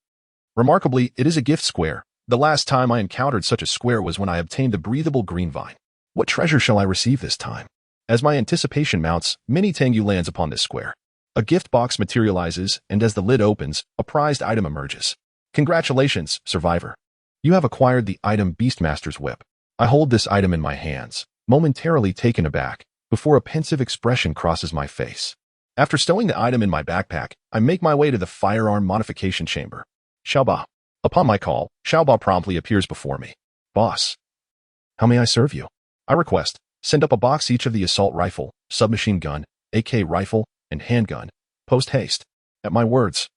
Remarkably, it is a gift square. The last time I encountered such a square was when I obtained the breathable green vine. What treasure shall I receive this time? As my anticipation mounts, Mini Tang Yu lands upon this square. A gift box materializes, and as the lid opens, a prized item emerges. Congratulations, survivor. You have acquired the item Beastmaster's Whip. I hold this item in my hands, momentarily taken aback, before a pensive expression crosses my face. After stowing the item in my backpack, I make my way to the firearm modification chamber. Xiaoba. Upon my call, Xiaoba promptly appears before me. Boss. How may I serve you? I request. Send up a box each of the assault rifle, submachine gun, AK rifle, and handgun. Post haste. At my words,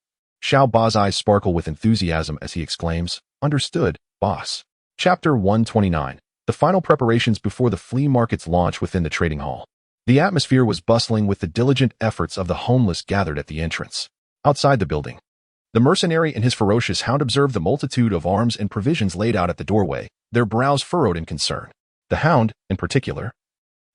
Xiaoba's eyes sparkle with enthusiasm as he exclaims, Understood, boss. Chapter 129. The final preparations before the flea market's launch within the trading hall. The atmosphere was bustling with the diligent efforts of the homeless gathered at the entrance. Outside the building, the mercenary and his ferocious hound observed the multitude of arms and provisions laid out at the doorway, their brows furrowed in concern. The hound, in particular,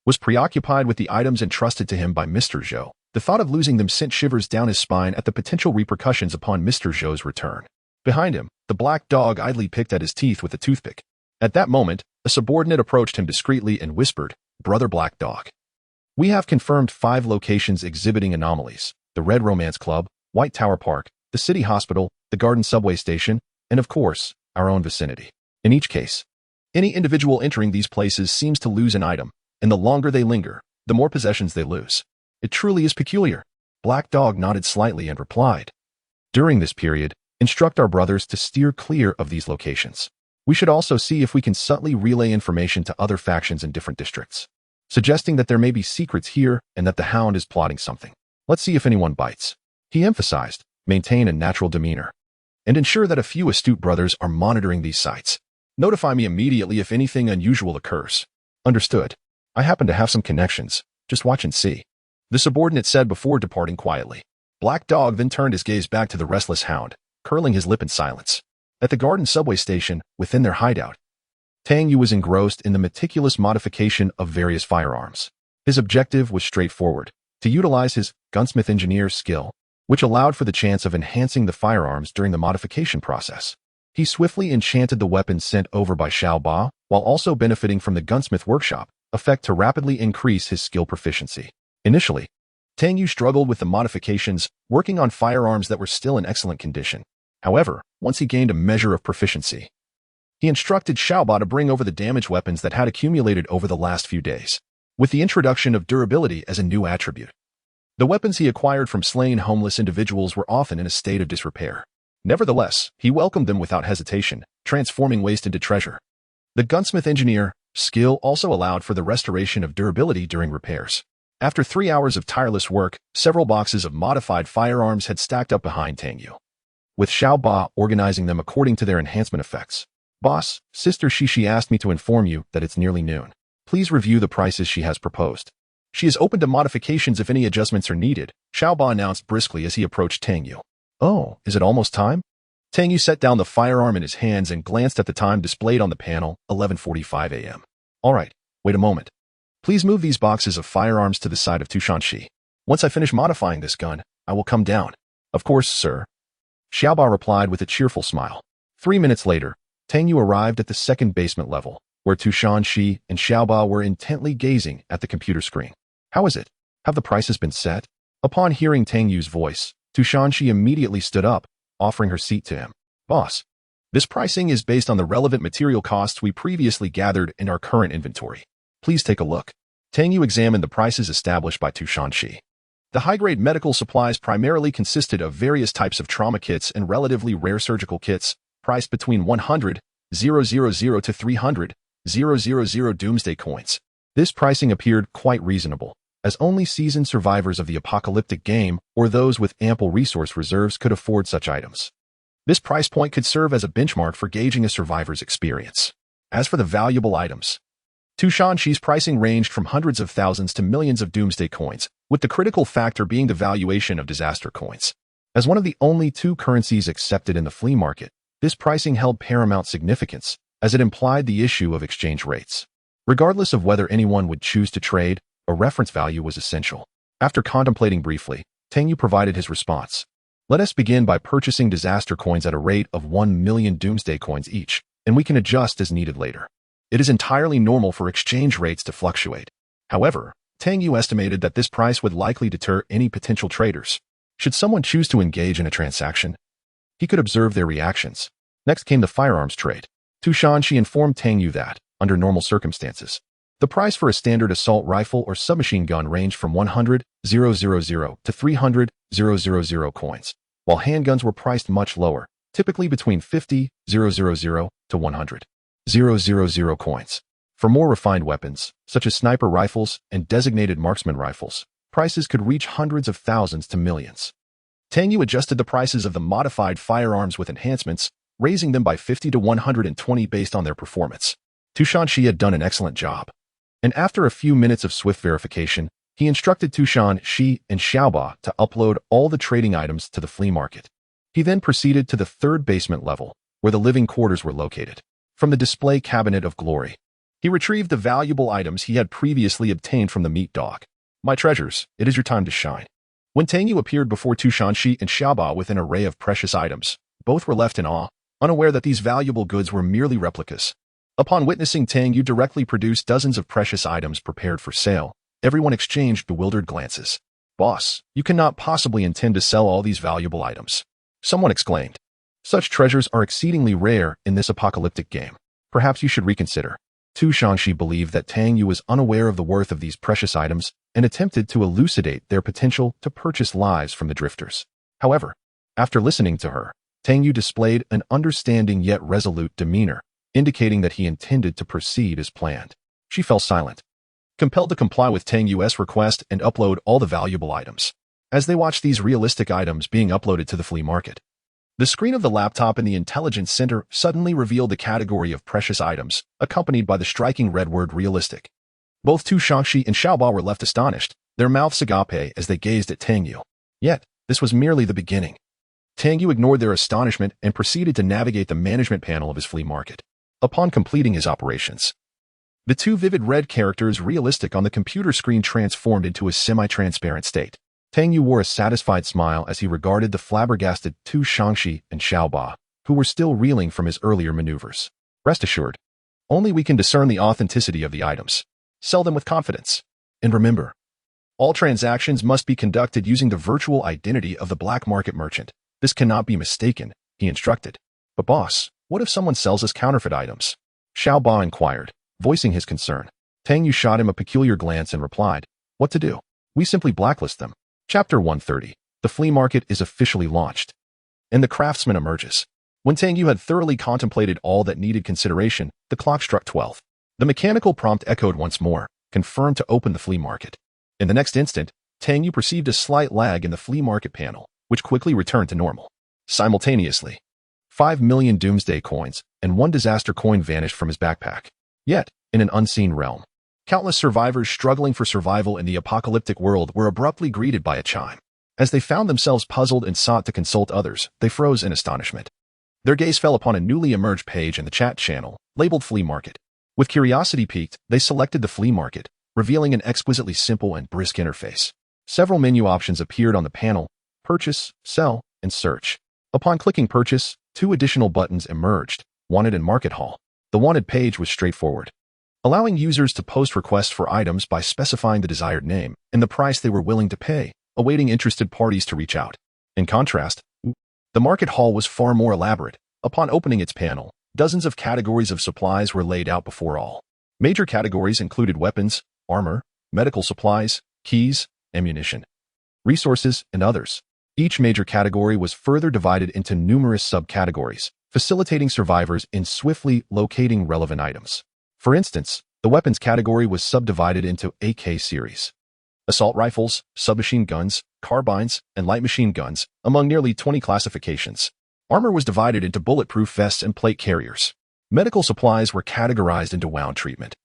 was preoccupied with the items entrusted to him by Mr. Zhou. The thought of losing them sent shivers down his spine at the potential repercussions upon Mr. Zhou's return. Behind him, the black dog idly picked at his teeth with a toothpick. At that moment, a subordinate approached him discreetly and whispered, Brother Black Dog. We have confirmed 5 locations exhibiting anomalies: the Red Romance Club, White Tower Park, the City Hospital, the Garden Subway Station, and of course, our own vicinity. In each case, any individual entering these places seems to lose an item, and the longer they linger, the more possessions they lose. It truly is peculiar. Black Dog nodded slightly and replied, During this period, instruct our brothers to steer clear of these locations. We should also see if we can subtly relay information to other factions in different districts, suggesting that there may be secrets here and that the hound is plotting something. Let's see if anyone bites. He emphasized, maintain a natural demeanor, and ensure that a few astute brothers are monitoring these sites. Notify me immediately if anything unusual occurs. Understood. I happen to have some connections. Just watch and see. The subordinate said before departing quietly. Black Dog then turned his gaze back to the restless hound, curling his lip in silence. At the Garden Subway Station, within their hideout, Tang Yu was engrossed in the meticulous modification of various firearms. His objective was straightforward, to utilize his gunsmith engineer skill, which allowed for the chance of enhancing the firearms during the modification process. He swiftly enchanted the weapons sent over by Xiaoba, while also benefiting from the gunsmith workshop effect to rapidly increase his skill proficiency. Initially, Tang Yu struggled with the modifications, working on firearms that were still in excellent condition. However, once he gained a measure of proficiency, he instructed Xiaoba to bring over the damaged weapons that had accumulated over the last few days, with the introduction of durability as a new attribute. The weapons he acquired from slain homeless individuals were often in a state of disrepair. Nevertheless, he welcomed them without hesitation, transforming waste into treasure. The gunsmith engineer skill also allowed for the restoration of durability during repairs. After 3 hours of tireless work, several boxes of modified firearms had stacked up behind Tang Yu, with Xiaoba organizing them according to their enhancement effects. Boss, Sister Shishi asked me to inform you that it's nearly noon. Please review the prices she has proposed. She is open to modifications if any adjustments are needed, Xiaoba announced briskly as he approached Tang Yu. Oh, is it almost time? Tang Yu set down the firearm in his hands and glanced at the time displayed on the panel, 11:45 a.m. All right, wait a moment. Please move these boxes of firearms to the side of Tushanshi. Once I finish modifying this gun, I will come down. Of course, sir. Xiaoba replied with a cheerful smile. 3 minutes later, Tang Yu arrived at the second basement level, where Tushanshi and Xiaoba were intently gazing at the computer screen. How is it? Have the prices been set? Upon hearing Tang Yu's voice, Tushanshi immediately stood up, offering her seat to him. Boss, this pricing is based on the relevant material costs we previously gathered in our current inventory. Please take a look. Tang Yu examined the prices established by Tushanshi. The high-grade medical supplies primarily consisted of various types of trauma kits and relatively rare surgical kits, priced between 100,000 to 300,000 doomsday coins. This pricing appeared quite reasonable, as only seasoned survivors of the apocalyptic game or those with ample resource reserves could afford such items. This price point could serve as a benchmark for gauging a survivor's experience. As for the valuable items, Tushanshi's pricing ranged from hundreds of thousands to millions of doomsday coins, with the critical factor being the valuation of disaster coins. As one of the only 2 currencies accepted in the flea market, this pricing held paramount significance, as it implied the issue of exchange rates. Regardless of whether anyone would choose to trade, a reference value was essential. After contemplating briefly, Tang Yu provided his response. Let us begin by purchasing disaster coins at a rate of 1 million doomsday coins each, and we can adjust as needed later. It is entirely normal for exchange rates to fluctuate. However, Tang Yu estimated that this price would likely deter any potential traders. Should someone choose to engage in a transaction, he could observe their reactions. Next came the firearms trade. Tushanshi informed Tang Yu that, under normal circumstances, The price for a standard assault rifle or submachine gun ranged from 100,000 to 300,000 coins, while handguns were priced much lower, typically between 50,000 to 100,000 coins. For more refined weapons, such as sniper rifles and designated marksman rifles, prices could reach hundreds of thousands to millions. Tang Yu adjusted the prices of the modified firearms with enhancements, raising them by 50 to 120 based on their performance. Tu Shanxi had done an excellent job. And after a few minutes of swift verification, he instructed Tu Shanxi and Xiaoba to upload all the trading items to the flea market. He then proceeded to the third basement level, where the living quarters were located. From the display cabinet of glory, he retrieved the valuable items he had previously obtained from the meat dog. My treasures, it is your time to shine. When Tang Yu appeared before Tu Shanxi and Xiaoba with an array of precious items, both were left in awe, unaware that these valuable goods were merely replicas. Upon witnessing Tang Yu directly produce dozens of precious items prepared for sale, everyone exchanged bewildered glances. Boss, you cannot possibly intend to sell all these valuable items. Someone exclaimed. Such treasures are exceedingly rare in this apocalyptic game. Perhaps you should reconsider. Tu Shanxi believed that Tang Yu was unaware of the worth of these precious items and attempted to elucidate their potential to purchase lives from the drifters. However, after listening to her, Tang Yu displayed an understanding yet resolute demeanor, indicating that he intended to proceed as planned. She fell silent, compelled to comply with Tang Yu's request and upload all the valuable items. As they watched these realistic items being uploaded to the flea market, the screen of the laptop in the intelligence center suddenly revealed the category of precious items, accompanied by the striking red word realistic. Both Tu Shanxi and Xiaoba were left astonished, their mouths agape as they gazed at Tang Yu. Yet, this was merely the beginning. Tang Yu ignored their astonishment and proceeded to navigate the management panel of his flea market. Upon completing his operations, the two vivid red characters realistic on the computer screen transformed into a semi-transparent state. Tang Yu wore a satisfied smile as he regarded the flabbergasted Tu Shanxi and Xiaoba, who were still reeling from his earlier maneuvers. Rest assured, only we can discern the authenticity of the items. Sell them with confidence. And remember, all transactions must be conducted using the virtual identity of the black market merchant. This cannot be mistaken, he instructed. But boss, what if someone sells us counterfeit items? Xiaoba inquired, voicing his concern. Tang Yu shot him a peculiar glance and replied, what to do? We simply blacklist them. Chapter 130. The flea market is officially launched. And the craftsman emerges. When Tang Yu had thoroughly contemplated all that needed consideration, the clock struck 12. The mechanical prompt echoed once more, confirmed to open the flea market. In the next instant, Tang Yu perceived a slight lag in the flea market panel, which quickly returned to normal. Simultaneously, 5 million doomsday coins and 1 disaster coin vanished from his backpack. Yet, in an unseen realm, countless survivors struggling for survival in the apocalyptic world were abruptly greeted by a chime. As they found themselves puzzled and sought to consult others, they froze in astonishment. Their gaze fell upon a newly emerged page in the chat channel, labeled Flea Market. With curiosity piqued, they selected the Flea Market, revealing an exquisitely simple and brisk interface. Several menu options appeared on the panel: Purchase, Sell, and Search. Upon clicking Purchase, 2 additional buttons emerged, Wanted and Market Hall. The Wanted page was straightforward, allowing users to post requests for items by specifying the desired name and the price they were willing to pay, awaiting interested parties to reach out. In contrast, the Market Hall was far more elaborate. Upon opening its panel, dozens of categories of supplies were laid out before all. Major categories included weapons, armor, medical supplies, keys, ammunition, resources, and others. Each major category was further divided into numerous subcategories, facilitating survivors in swiftly locating relevant items. For instance, the weapons category was subdivided into AK series, assault rifles, submachine guns, carbines, and light machine guns, among nearly 20 classifications. Armor was divided into bulletproof vests and plate carriers. Medical supplies were categorized into wound treatment,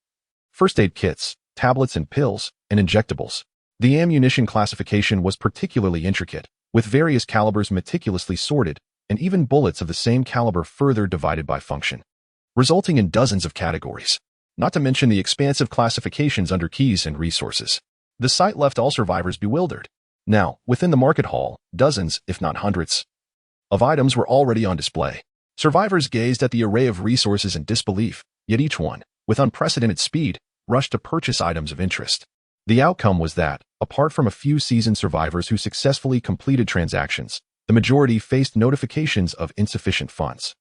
first aid kits, tablets and pills, and injectables. The ammunition classification was particularly intricate, with various calibers meticulously sorted, and even bullets of the same caliber further divided by function, resulting in dozens of categories, not to mention the expansive classifications under keys and resources. The site left all survivors bewildered. Now, within the market hall, dozens, if not hundreds, of items were already on display. Survivors gazed at the array of resources in disbelief, yet each one, with unprecedented speed, rushed to purchase items of interest. The outcome was that, apart from a few seasoned survivors who successfully completed transactions, the majority faced notifications of insufficient funds.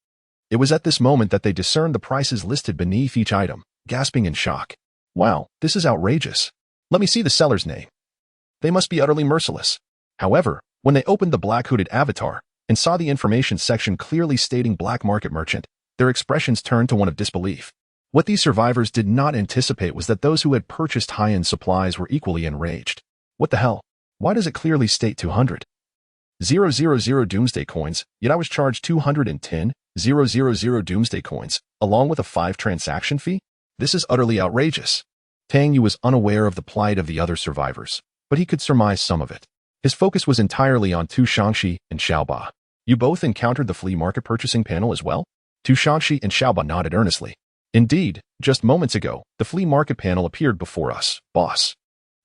It was at this moment that they discerned the prices listed beneath each item, gasping in shock. Wow, this is outrageous. Let me see the seller's name. They must be utterly merciless. However, when they opened the black-hooded avatar and saw the information section clearly stating black market merchant, their expressions turned to one of disbelief. What these survivors did not anticipate was that those who had purchased high-end supplies were equally enraged. What the hell? Why does it clearly state 200,000 doomsday coins, yet I was charged 210,000 doomsday coins, along with a 5 transaction fee? This is utterly outrageous. Tang Yu was unaware of the plight of the other survivors, but he could surmise some of it. His focus was entirely on Tu Shangxi and Xiaoba. You both encountered the flea market purchasing panel as well? Tu Shangxi and Xiaoba nodded earnestly. Indeed, just moments ago, the flea market panel appeared before us, boss.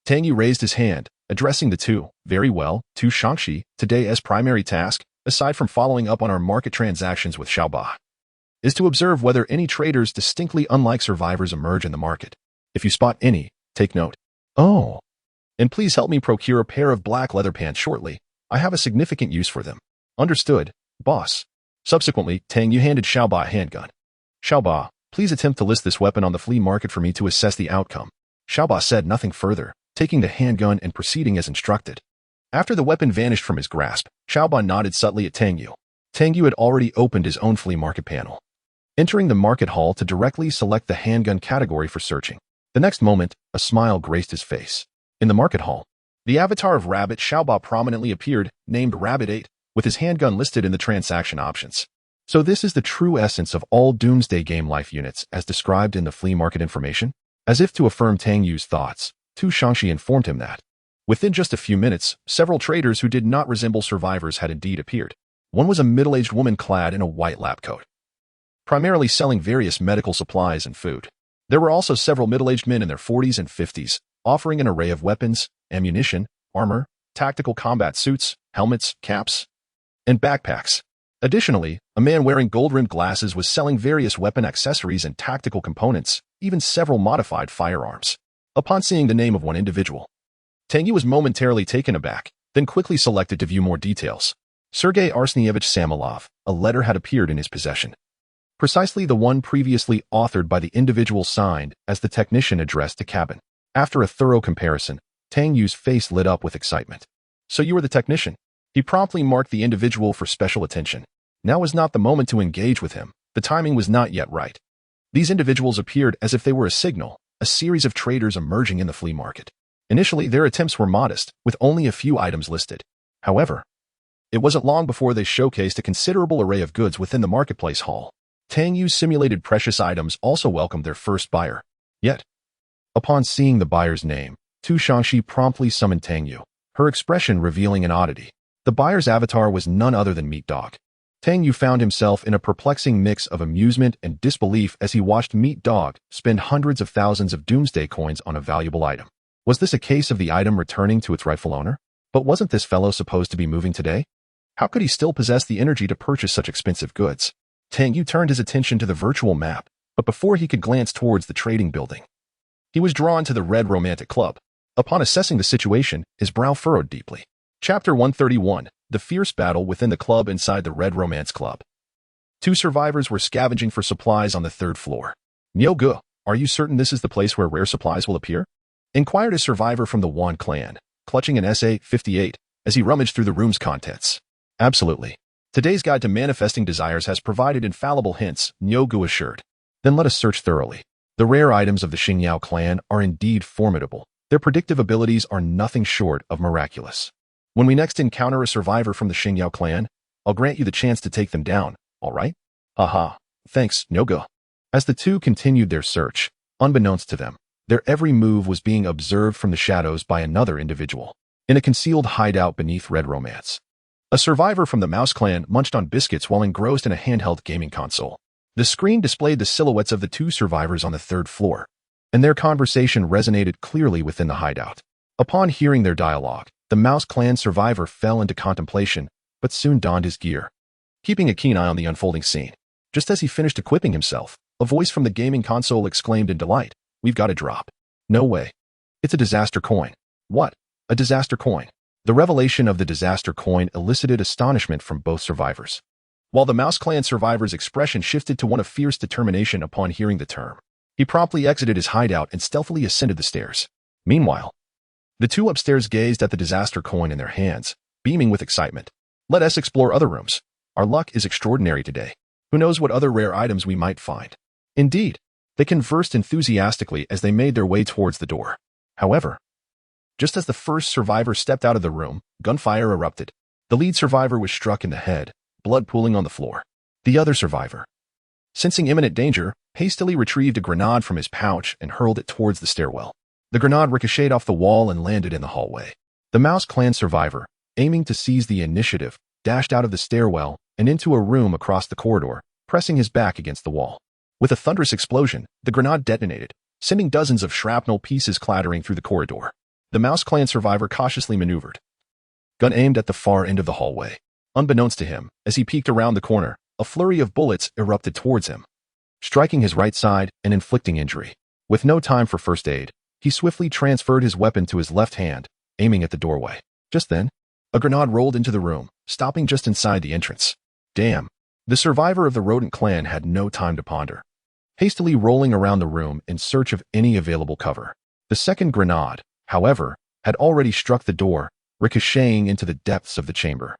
Tang Yu raised his hand, addressing the two. Very well, Tu Shangxi, today as primary task, aside from following up on our market transactions with Xiaoba, is to observe whether any traders distinctly unlike survivors emerge in the market. If you spot any, take note. Oh. And please help me procure a pair of black leather pants shortly. I have a significant use for them. Understood, boss. Subsequently, Tang Yu handed Xiaoba a handgun. Xiaoba, please attempt to list this weapon on the flea market for me to assess the outcome. Xiaoba said nothing further, taking the handgun and proceeding as instructed. After the weapon vanished from his grasp, Xiaoba nodded subtly at Tang Yu. Tang Yu had already opened his own flea market panel, entering the market hall to directly select the handgun category for searching. The next moment, a smile graced his face. In the market hall, the avatar of Rabbit Xiaoba prominently appeared, named Rabbit 8, with his handgun listed in the transaction options. So this is the true essence of all Doomsday Game life units as described in the flea market information? As if to affirm Tang Yu's thoughts, Tu Shangxi informed him that within just a few minutes, several traders who did not resemble survivors had indeed appeared. One was a middle-aged woman clad in a white lab coat, primarily selling various medical supplies and food. There were also several middle-aged men in their 40s and 50s, offering an array of weapons, ammunition, armor, tactical combat suits, helmets, caps, and backpacks. Additionally, a man wearing gold-rimmed glasses was selling various weapon accessories and tactical components, even several modified firearms. Upon seeing the name of one individual, Tang Yu was momentarily taken aback, then quickly selected to view more details. Sergei Arsenievich Samilov, a letter had appeared in his possession. Precisely the one previously authored by the individual signed as the technician addressed to cabin. After a thorough comparison, Tang Yu's face lit up with excitement. So you were the technician? He promptly marked the individual for special attention. Now was not the moment to engage with him. The timing was not yet right. These individuals appeared as if they were a signal, a series of traders emerging in the flea market. Initially, their attempts were modest, with only a few items listed. However, it wasn't long before they showcased a considerable array of goods within the marketplace hall. Tang Yu's simulated precious items also welcomed their first buyer. Yet, upon seeing the buyer's name, Tu Shangxi promptly summoned Tang Yu, her expression revealing an oddity. The buyer's avatar was none other than Meat Dog. Tang Yu found himself in a perplexing mix of amusement and disbelief as he watched Meat Dog spend hundreds of thousands of doomsday coins on a valuable item. Was this a case of the item returning to its rightful owner? But wasn't this fellow supposed to be moving today? How could he still possess the energy to purchase such expensive goods? Tang Yu turned his attention to the virtual map, but before he could glance towards the trading building, he was drawn to the Red Romantic Club. Upon assessing the situation, his brow furrowed deeply. Chapter 131, The Fierce Battle Within the Club Inside the Red Romance Club. Two survivors were scavenging for supplies on the third floor. Nyogu, are you certain this is the place where rare supplies will appear? Inquired a survivor from the Wan clan, clutching an SA-58 as he rummaged through the room's contents. Absolutely. Today's guide to manifesting desires has provided infallible hints, Nyogu assured. Then let us search thoroughly. The rare items of the Xingyao clan are indeed formidable. Their predictive abilities are nothing short of miraculous. When we next encounter a survivor from the Xingyao clan, I'll grant you the chance to take them down, all right? Haha. Thanks, Nyogu. As the two continued their search, unbeknownst to them, their every move was being observed from the shadows by another individual, in a concealed hideout beneath Red Romance. A survivor from the Mouse clan munched on biscuits while engrossed in a handheld gaming console. The screen displayed the silhouettes of the two survivors on the third floor, and their conversation resonated clearly within the hideout. Upon hearing their dialogue, the Mouse clan survivor fell into contemplation, but soon donned his gear, keeping a keen eye on the unfolding scene. Just as he finished equipping himself, a voice from the gaming console exclaimed in delight, "We've got a drop." No way. It's a disaster coin. What? A disaster coin? The revelation of the disaster coin elicited astonishment from both survivors. While the Mouse clan survivor's expression shifted to one of fierce determination upon hearing the term, He promptly exited his hideout and stealthily ascended the stairs. Meanwhile, the two upstairs gazed at the disaster coin in their hands, beaming with excitement. Let us explore other rooms. Our luck is extraordinary today. Who knows what other rare items we might find? Indeed, they conversed enthusiastically as they made their way towards the door. However, just as the first survivor stepped out of the room, gunfire erupted. The lead survivor was struck in the head, blood pooling on the floor. The other survivor, sensing imminent danger, hastily retrieved a grenade from his pouch and hurled it towards the stairwell. The grenade ricocheted off the wall and landed in the hallway. The Mouse Clan survivor, aiming to seize the initiative, dashed out of the stairwell and into a room across the corridor, pressing his back against the wall. With a thunderous explosion, the grenade detonated, sending dozens of shrapnel pieces clattering through the corridor. The Mouse Clan survivor cautiously maneuvered, gun aimed at the far end of the hallway. Unbeknownst to him, as he peeked around the corner, a flurry of bullets erupted towards him, striking his right side and inflicting injury. With no time for first aid, he swiftly transferred his weapon to his left hand, aiming at the doorway. Just then, a grenade rolled into the room, stopping just inside the entrance. Damn! The survivor of the rodent clan had no time to ponder, hastily rolling around the room in search of any available cover. The second grenade, however, had already struck the door, ricocheting into the depths of the chamber.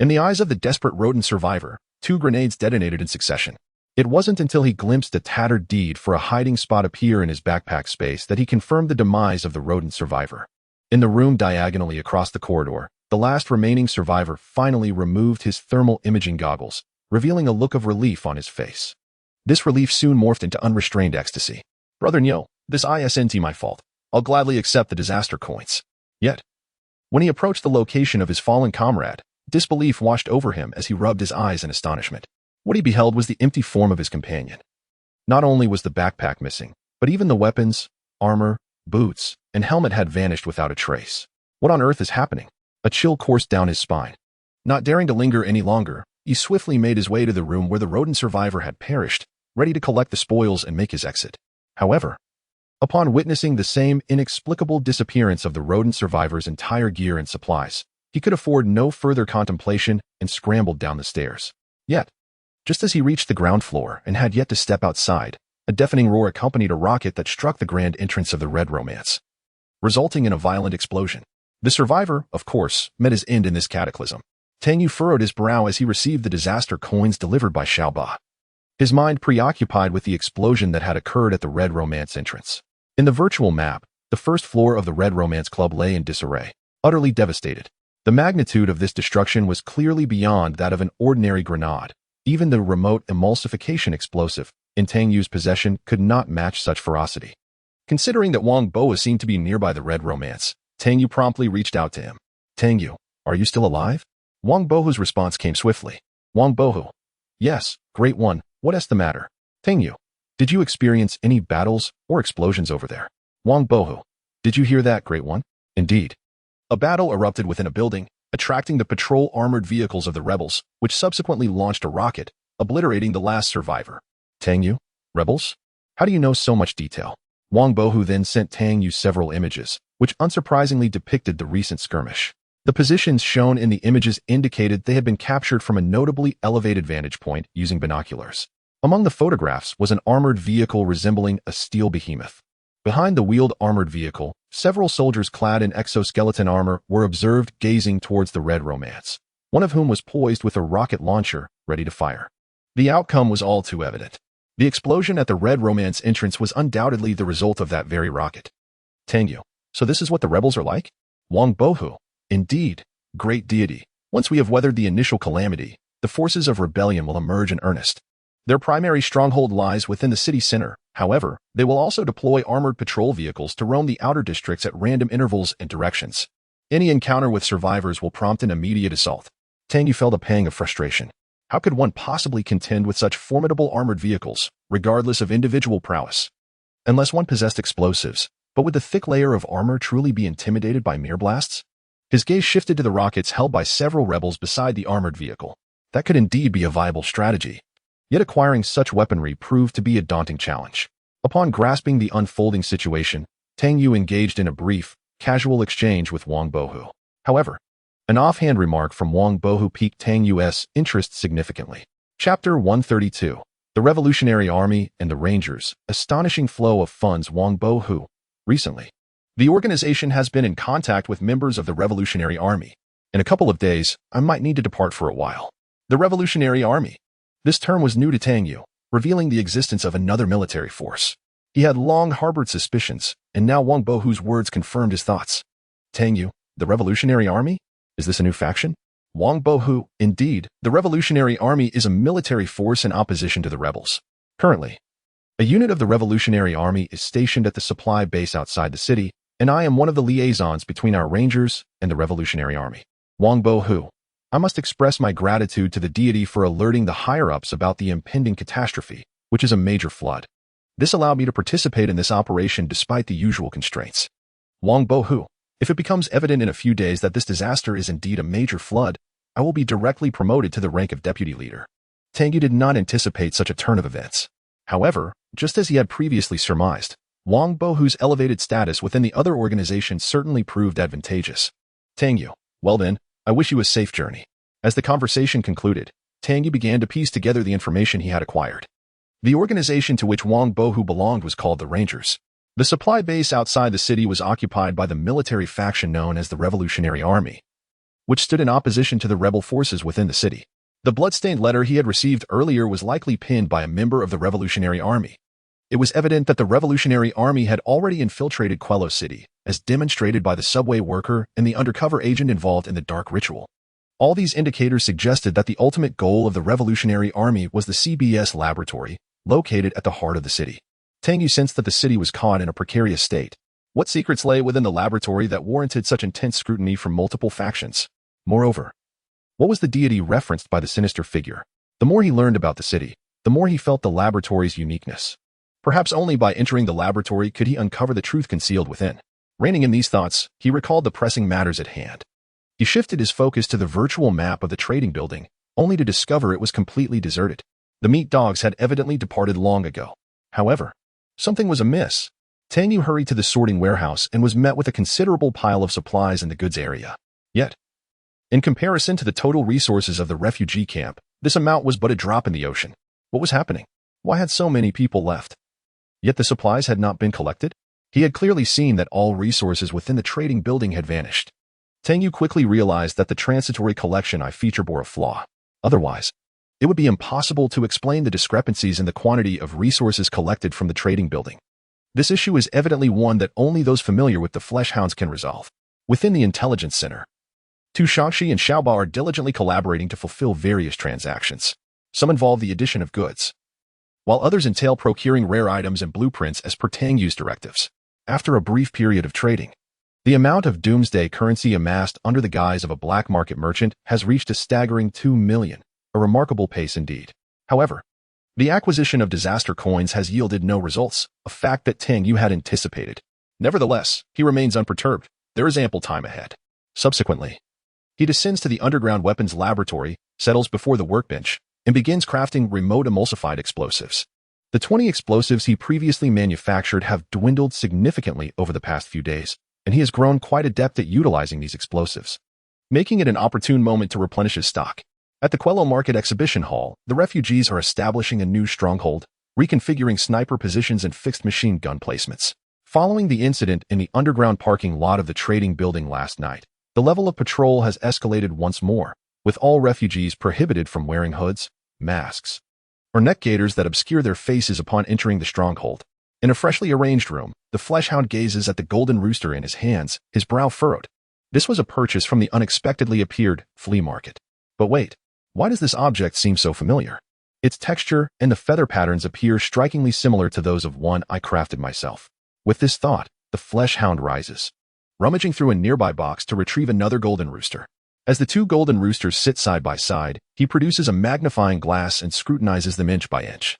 In the eyes of the desperate rodent survivor, 2 grenades detonated in succession. It wasn't until he glimpsed a tattered deed for a hiding spot appear in his backpack space that he confirmed the demise of the rodent survivor. In the room diagonally across the corridor, the last remaining survivor finally removed his thermal imaging goggles, revealing a look of relief on his face. This relief soon morphed into unrestrained ecstasy. Brother Nyo, this isn't my fault. I'll gladly accept the disaster coins. Yet, when he approached the location of his fallen comrade, disbelief washed over him as he rubbed his eyes in astonishment. What he beheld was the empty form of his companion. Not only was the backpack missing, but even the weapons, armor, boots, and helmet had vanished without a trace. What on earth is happening? A chill coursed down his spine. Not daring to linger any longer, he swiftly made his way to the room where the rodent survivor had perished, ready to collect the spoils and make his exit. However, upon witnessing the same inexplicable disappearance of the rodent survivor's entire gear and supplies, he could afford no further contemplation and scrambled down the stairs. Yet, just as he reached the ground floor and had yet to step outside, a deafening roar accompanied a rocket that struck the grand entrance of the Red Romance, resulting in a violent explosion. The survivor, of course, met his end in this cataclysm. Tang Yu furrowed his brow as he received the disaster coins delivered by Xiaoba, his mind preoccupied with the explosion that had occurred at the Red Romance entrance. In the virtual map, the first floor of the Red Romance Club lay in disarray, utterly devastated. The magnitude of this destruction was clearly beyond that of an ordinary grenade. Even the remote emulsification explosive in Tang Yu's possession could not match such ferocity. Considering that Wang Boa seemed to be nearby the Red Romance, Tang Yu promptly reached out to him. Tang Yu, are you still alive? Wang Bohu's response came swiftly. Wang Bohu. Yes, Great One, what's the matter? Tang Yu, did you experience any battles or explosions over there? Wang Bohu. Did you hear that, Great One? Indeed. A battle erupted within a building, attracting the patrol armored vehicles of the rebels, which subsequently launched a rocket, obliterating the last survivor. Tang Yu? Rebels? How do you know so much detail? Wang Bohu then sent Tang Yu several images, which unsurprisingly depicted the recent skirmish. The positions shown in the images indicated they had been captured from a notably elevated vantage point using binoculars. Among the photographs was an armored vehicle resembling a steel behemoth. Behind the wheeled armored vehicle, several soldiers clad in exoskeleton armor were observed gazing towards the Red Romance, one of whom was poised with a rocket launcher, ready to fire. The outcome was all too evident. The explosion at the Red Romance entrance was undoubtedly the result of that very rocket. Tang Yu, so this is what the rebels are like? Wang Bohu. Indeed, great deity. Once we have weathered the initial calamity, the forces of rebellion will emerge in earnest. Their primary stronghold lies within the city center. However, they will also deploy armored patrol vehicles to roam the outer districts at random intervals and directions. Any encounter with survivors will prompt an immediate assault. Tang Yu felt a pang of frustration. How could one possibly contend with such formidable armored vehicles, regardless of individual prowess? Unless one possessed explosives, but would the thick layer of armor truly be intimidated by mere blasts? His gaze shifted to the rockets held by several rebels beside the armored vehicle. That could indeed be a viable strategy. Yet acquiring such weaponry proved to be a daunting challenge. Upon grasping the unfolding situation, Tang Yu engaged in a brief, casual exchange with Wang Bohu. However, an offhand remark from Wang Bohu piqued Tang Yu's interest significantly. Chapter 132. The Revolutionary Army and the Rangers, astonishing flow of funds Wang Bohu. Recently, the organization has been in contact with members of the Revolutionary Army. In a couple of days, I might need to depart for a while. The Revolutionary Army. This term was new to Tang Yu, revealing the existence of another military force. He had long harbored suspicions, and now Wang Bohu's words confirmed his thoughts. Tang Yu, the Revolutionary Army? Is this a new faction? Wang Bohu, indeed, the Revolutionary Army is a military force in opposition to the rebels. Currently, a unit of the Revolutionary Army is stationed at the supply base outside the city, and I am one of the liaisons between our Rangers and the Revolutionary Army. Wang Bohu, I must express my gratitude to the deity for alerting the higher-ups about the impending catastrophe, which is a major flood. This allowed me to participate in this operation despite the usual constraints. Wang Bohu, if it becomes evident in a few days that this disaster is indeed a major flood, I will be directly promoted to the rank of deputy leader. Tang Yu did not anticipate such a turn of events. However, just as he had previously surmised, Wang Bohu's elevated status within the other organization certainly proved advantageous. Tang Yu, well then, I wish you a safe journey. As the conversation concluded, Tang Yu began to piece together the information he had acquired. The organization to which Wang Bohu belonged was called the Rangers. The supply base outside the city was occupied by the military faction known as the Revolutionary Army, which stood in opposition to the rebel forces within the city. The bloodstained letter he had received earlier was likely penned by a member of the Revolutionary Army. It was evident that the Revolutionary Army had already infiltrated Quello City, as demonstrated by the subway worker and the undercover agent involved in the dark ritual. All these indicators suggested that the ultimate goal of the Revolutionary Army was the CBS laboratory, located at the heart of the city. Tang Yu sensed that the city was caught in a precarious state. What secrets lay within the laboratory that warranted such intense scrutiny from multiple factions? Moreover, what was the deity referenced by the sinister figure? The more he learned about the city, the more he felt the laboratory's uniqueness. Perhaps only by entering the laboratory could he uncover the truth concealed within. Reining in these thoughts, he recalled the pressing matters at hand. He shifted his focus to the virtual map of the trading building, only to discover it was completely deserted. The meat dogs had evidently departed long ago. However, something was amiss. Tang Yu hurried to the sorting warehouse and was met with a considerable pile of supplies in the goods area. Yet, in comparison to the total resources of the refugee camp, this amount was but a drop in the ocean. What was happening? Why had so many people left? Yet the supplies had not been collected? He had clearly seen that all resources within the trading building had vanished. Tang Yu quickly realized that the transitory collection feature bore a flaw. Otherwise, it would be impossible to explain the discrepancies in the quantity of resources collected from the trading building. This issue is evidently one that only those familiar with the flesh hounds can resolve. Within the intelligence center, Tu Shangxi and Xiaoba are diligently collaborating to fulfill various transactions. Some involve the addition of goods, while others entail procuring rare items and blueprints as per Tang Yu's directives. After a brief period of trading, the amount of doomsday currency amassed under the guise of a black market merchant has reached a staggering 2 million, a remarkable pace indeed. However, the acquisition of disaster coins has yielded no results, a fact that Tang Yu had anticipated. Nevertheless, he remains unperturbed. There is ample time ahead. Subsequently, he descends to the underground weapons laboratory, settles before the workbench, and begins crafting remote emulsified explosives. The 20 explosives he previously manufactured have dwindled significantly over the past few days, and he has grown quite adept at utilizing these explosives, making it an opportune moment to replenish his stock. At the Quello Market Exhibition Hall, the refugees are establishing a new stronghold, reconfiguring sniper positions and fixed machine gun placements. Following the incident in the underground parking lot of the trading building last night, the level of patrol has escalated once more, with all refugees prohibited from wearing hoods, masks, or neck gaiters that obscure their faces upon entering the stronghold. In a freshly arranged room, the fleshhound gazes at the golden rooster in his hands, his brow furrowed. This was a purchase from the unexpectedly appeared flea market. But wait, why does this object seem so familiar? Its texture and the feather patterns appear strikingly similar to those of one I crafted myself. With this thought, the fleshhound rises, rummaging through a nearby box to retrieve another golden rooster. As the two golden roosters sit side by side, he produces a magnifying glass and scrutinizes them inch by inch,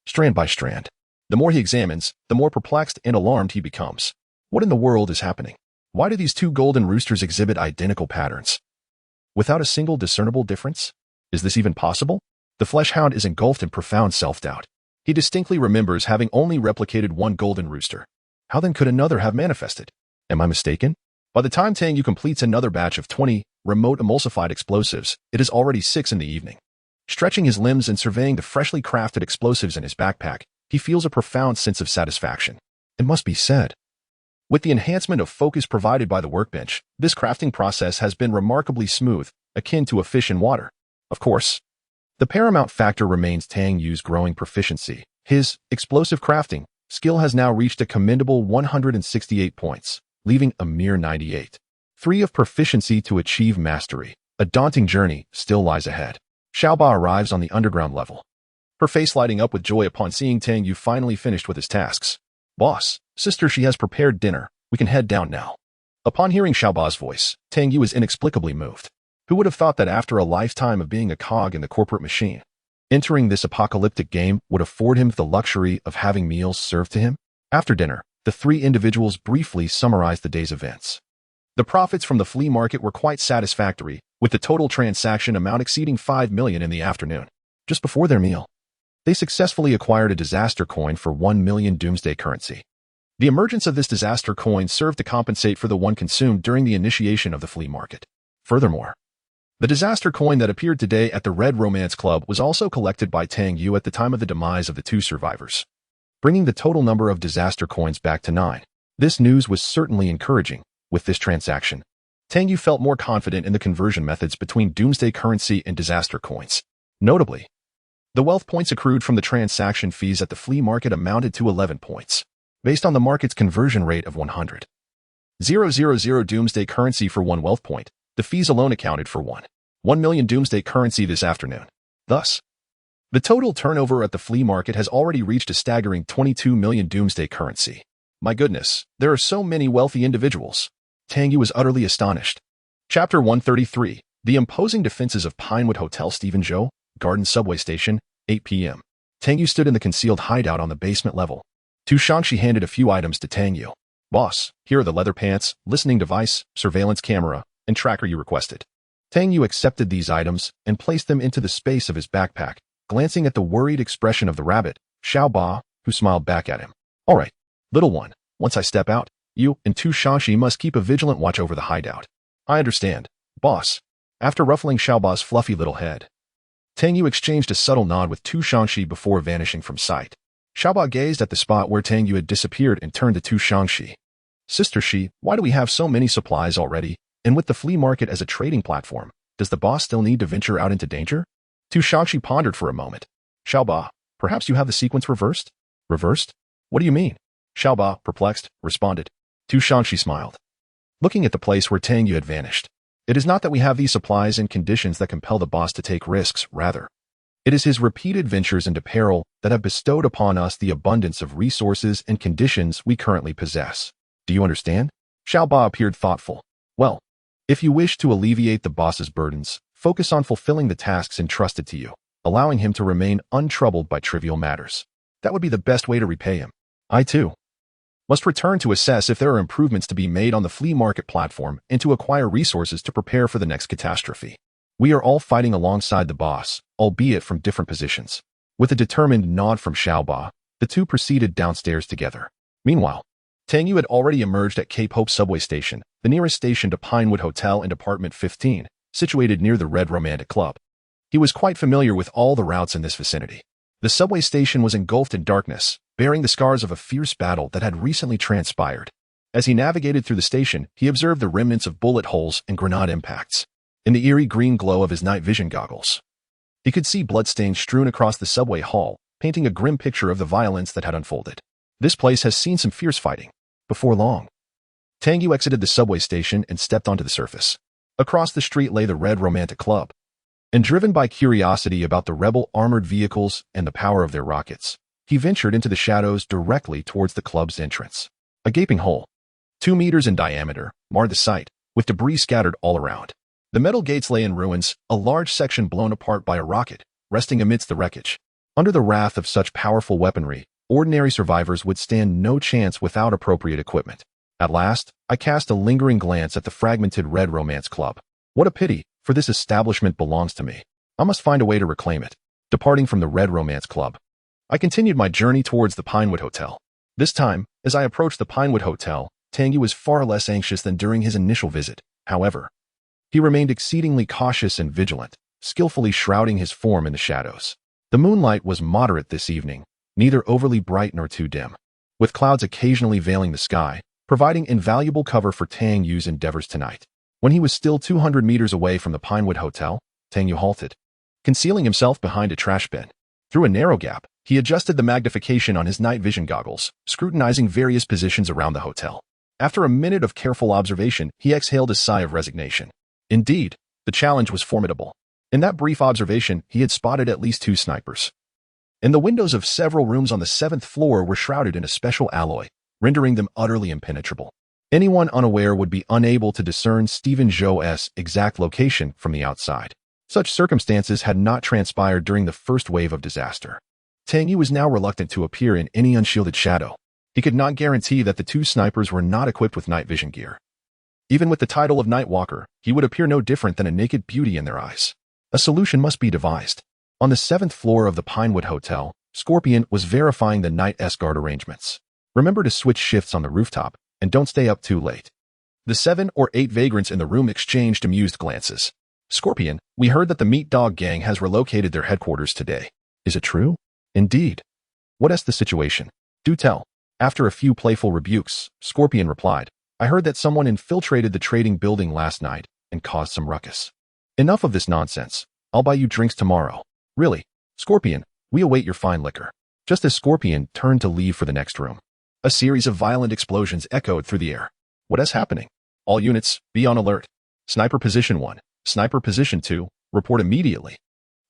strand by strand. The more he examines, the more perplexed and alarmed he becomes. What in the world is happening? Why do these two golden roosters exhibit identical patterns, without a single discernible difference? Is this even possible? The fleshhound is engulfed in profound self-doubt. He distinctly remembers having only replicated one golden rooster. How then could another have manifested? Am I mistaken? By the time Tang Yu completes another batch of 20 remote emulsified explosives, it is already 6 in the evening. Stretching his limbs and surveying the freshly crafted explosives in his backpack, he feels a profound sense of satisfaction. It must be said. With the enhancement of focus provided by the workbench, this crafting process has been remarkably smooth, akin to a fish in water. Of course, the paramount factor remains Tang Yu's growing proficiency. His explosive crafting skill has now reached a commendable 168 points, leaving a mere 98. 3 of proficiency to achieve mastery. A daunting journey still lies ahead. Xiaoba arrives on the underground level, her face lighting up with joy upon seeing Tang Yu finally finished with his tasks. Boss, sister, she has prepared dinner. We can head down now. Upon hearing Xiaoba's voice, Tang Yu is inexplicably moved. Who would have thought that after a lifetime of being a cog in the corporate machine, entering this apocalyptic game would afford him the luxury of having meals served to him? After dinner, the 3 individuals briefly summarized the day's events. The profits from the flea market were quite satisfactory, with the total transaction amount exceeding 5 million in the afternoon. Just before their meal, they successfully acquired a disaster coin for 1 million doomsday currency. The emergence of this disaster coin served to compensate for the one consumed during the initiation of the flea market. Furthermore, the disaster coin that appeared today at the Red Romance Club was also collected by Tang Yu at the time of the demise of the 2 survivors, bringing the total number of disaster coins back to 9. This news was certainly encouraging. With this transaction, Tang Yu felt more confident in the conversion methods between doomsday currency and disaster coins. Notably, the wealth points accrued from the transaction fees at the flea market amounted to 11 points, based on the market's conversion rate of 100,000 doomsday currency for 1 wealth point. The fees alone accounted for 1 million doomsday currency this afternoon. Thus, the total turnover at the flea market has already reached a staggering 22 million doomsday currency. My goodness, there are so many wealthy individuals. Tang Yu was utterly astonished. Chapter 133. The imposing defenses of Pinewood Hotel. Stephen Zhou, Garden Subway Station, 8 p.m. Tang Yu stood in the concealed hideout on the basement level. Tu Shangxi handed a few items to Tang Yu. Boss, here are the leather pants, listening device, surveillance camera, and tracker you requested. Tang Yu accepted these items and placed them into the space of his backpack, glancing at the worried expression of the rabbit, Xiaoba, who smiled back at him. All right, little one, once I step out, you and Tu Shangxi must keep a vigilant watch over the hideout. I understand, boss. After ruffling Xiaoba's fluffy little head, Tang Yu exchanged a subtle nod with Tu Shangxi before vanishing from sight. Xiaoba gazed at the spot where Tang Yu had disappeared and turned to Tu Shangxi. Sister Shi, why do we have so many supplies already? And with the flea market as a trading platform, does the boss still need to venture out into danger? Tu Shangxi pondered for a moment. Xiaoba, perhaps you have the sequence reversed? Reversed? What do you mean? Xiaoba, perplexed, responded. Tu Shangxi smiled, looking at the place where Tang Yu had vanished. It is not that we have these supplies and conditions that compel the boss to take risks, rather. It is his repeated ventures into peril that have bestowed upon us the abundance of resources and conditions we currently possess. Do you understand? Xiaoba appeared thoughtful. Well, if you wish to alleviate the boss's burdens, focus on fulfilling the tasks entrusted to you, allowing him to remain untroubled by trivial matters. That would be the best way to repay him. I, too, must return to assess if there are improvements to be made on the flea market platform and to acquire resources to prepare for the next catastrophe. We are all fighting alongside the boss, albeit from different positions. With a determined nod from Xiaoba, the two proceeded downstairs together. Meanwhile, Tang Yu had already emerged at Cape Hope subway station, the nearest station to Pinewood Hotel and Apartment 15, situated near the Red Romantic Club. He was quite familiar with all the routes in this vicinity. The subway station was engulfed in darkness, bearing the scars of a fierce battle that had recently transpired. As he navigated through the station, he observed the remnants of bullet holes and grenade impacts. In the eerie green glow of his night vision goggles, he could see bloodstains strewn across the subway hall, painting a grim picture of the violence that had unfolded. This place has seen some fierce fighting. Before long, Tang Yu exited the subway station and stepped onto the surface. Across the street lay the Red Romantic Club, and driven by curiosity about the rebel armored vehicles and the power of their rockets, he ventured into the shadows directly towards the club's entrance. A gaping hole, 2 meters in diameter, marred the sight, with debris scattered all around. The metal gates lay in ruins, a large section blown apart by a rocket, resting amidst the wreckage. Under the wrath of such powerful weaponry, ordinary survivors would stand no chance without appropriate equipment. At last, I cast a lingering glance at the fragmented Red Romance Club. What a pity, for this establishment belongs to me. I must find a way to reclaim it. Departing from the Red Romance Club, I continued my journey towards the Pinewood Hotel. This time, as I approached the Pinewood Hotel, Tang Yu was far less anxious than during his initial visit. However, he remained exceedingly cautious and vigilant, skillfully shrouding his form in the shadows. The moonlight was moderate this evening, neither overly bright nor too dim, with clouds occasionally veiling the sky, providing invaluable cover for Tang Yu's endeavors tonight. When he was still 200 meters away from the Pinewood Hotel, Tang Yu halted, concealing himself behind a trash bin. Through a narrow gap, he adjusted the magnification on his night vision goggles, scrutinizing various positions around the hotel. After a minute of careful observation, he exhaled a sigh of resignation. Indeed, the challenge was formidable. In that brief observation, he had spotted at least 2 snipers. And the windows of several rooms on the 7th floor were shrouded in a special alloy, rendering them utterly impenetrable. Anyone unaware would be unable to discern Stephen Zhou's exact location from the outside. Such circumstances had not transpired during the first wave of disaster. Tang Yu was now reluctant to appear in any unshielded shadow. He could not guarantee that the 2 snipers were not equipped with night vision gear. Even with the title of Night Walker, he would appear no different than a naked beauty in their eyes. A solution must be devised. On the 7th floor of the Pinewood Hotel, Scorpion was verifying the night escort arrangements. Remember to switch shifts on the rooftop, and don't stay up too late. The 7 or 8 vagrants in the room exchanged amused glances. Scorpion, we heard that the Meat Dog Gang has relocated their headquarters today. Is it true? Indeed. What is the situation? Do tell. After a few playful rebukes, Scorpion replied, I heard that someone infiltrated the trading building last night and caused some ruckus. Enough of this nonsense. I'll buy you drinks tomorrow. Really, Scorpion, we await your fine liquor. Just as Scorpion turned to leave for the next room, a series of violent explosions echoed through the air. What is happening? All units, be on alert. Sniper Position 1, Sniper Position 2, report immediately.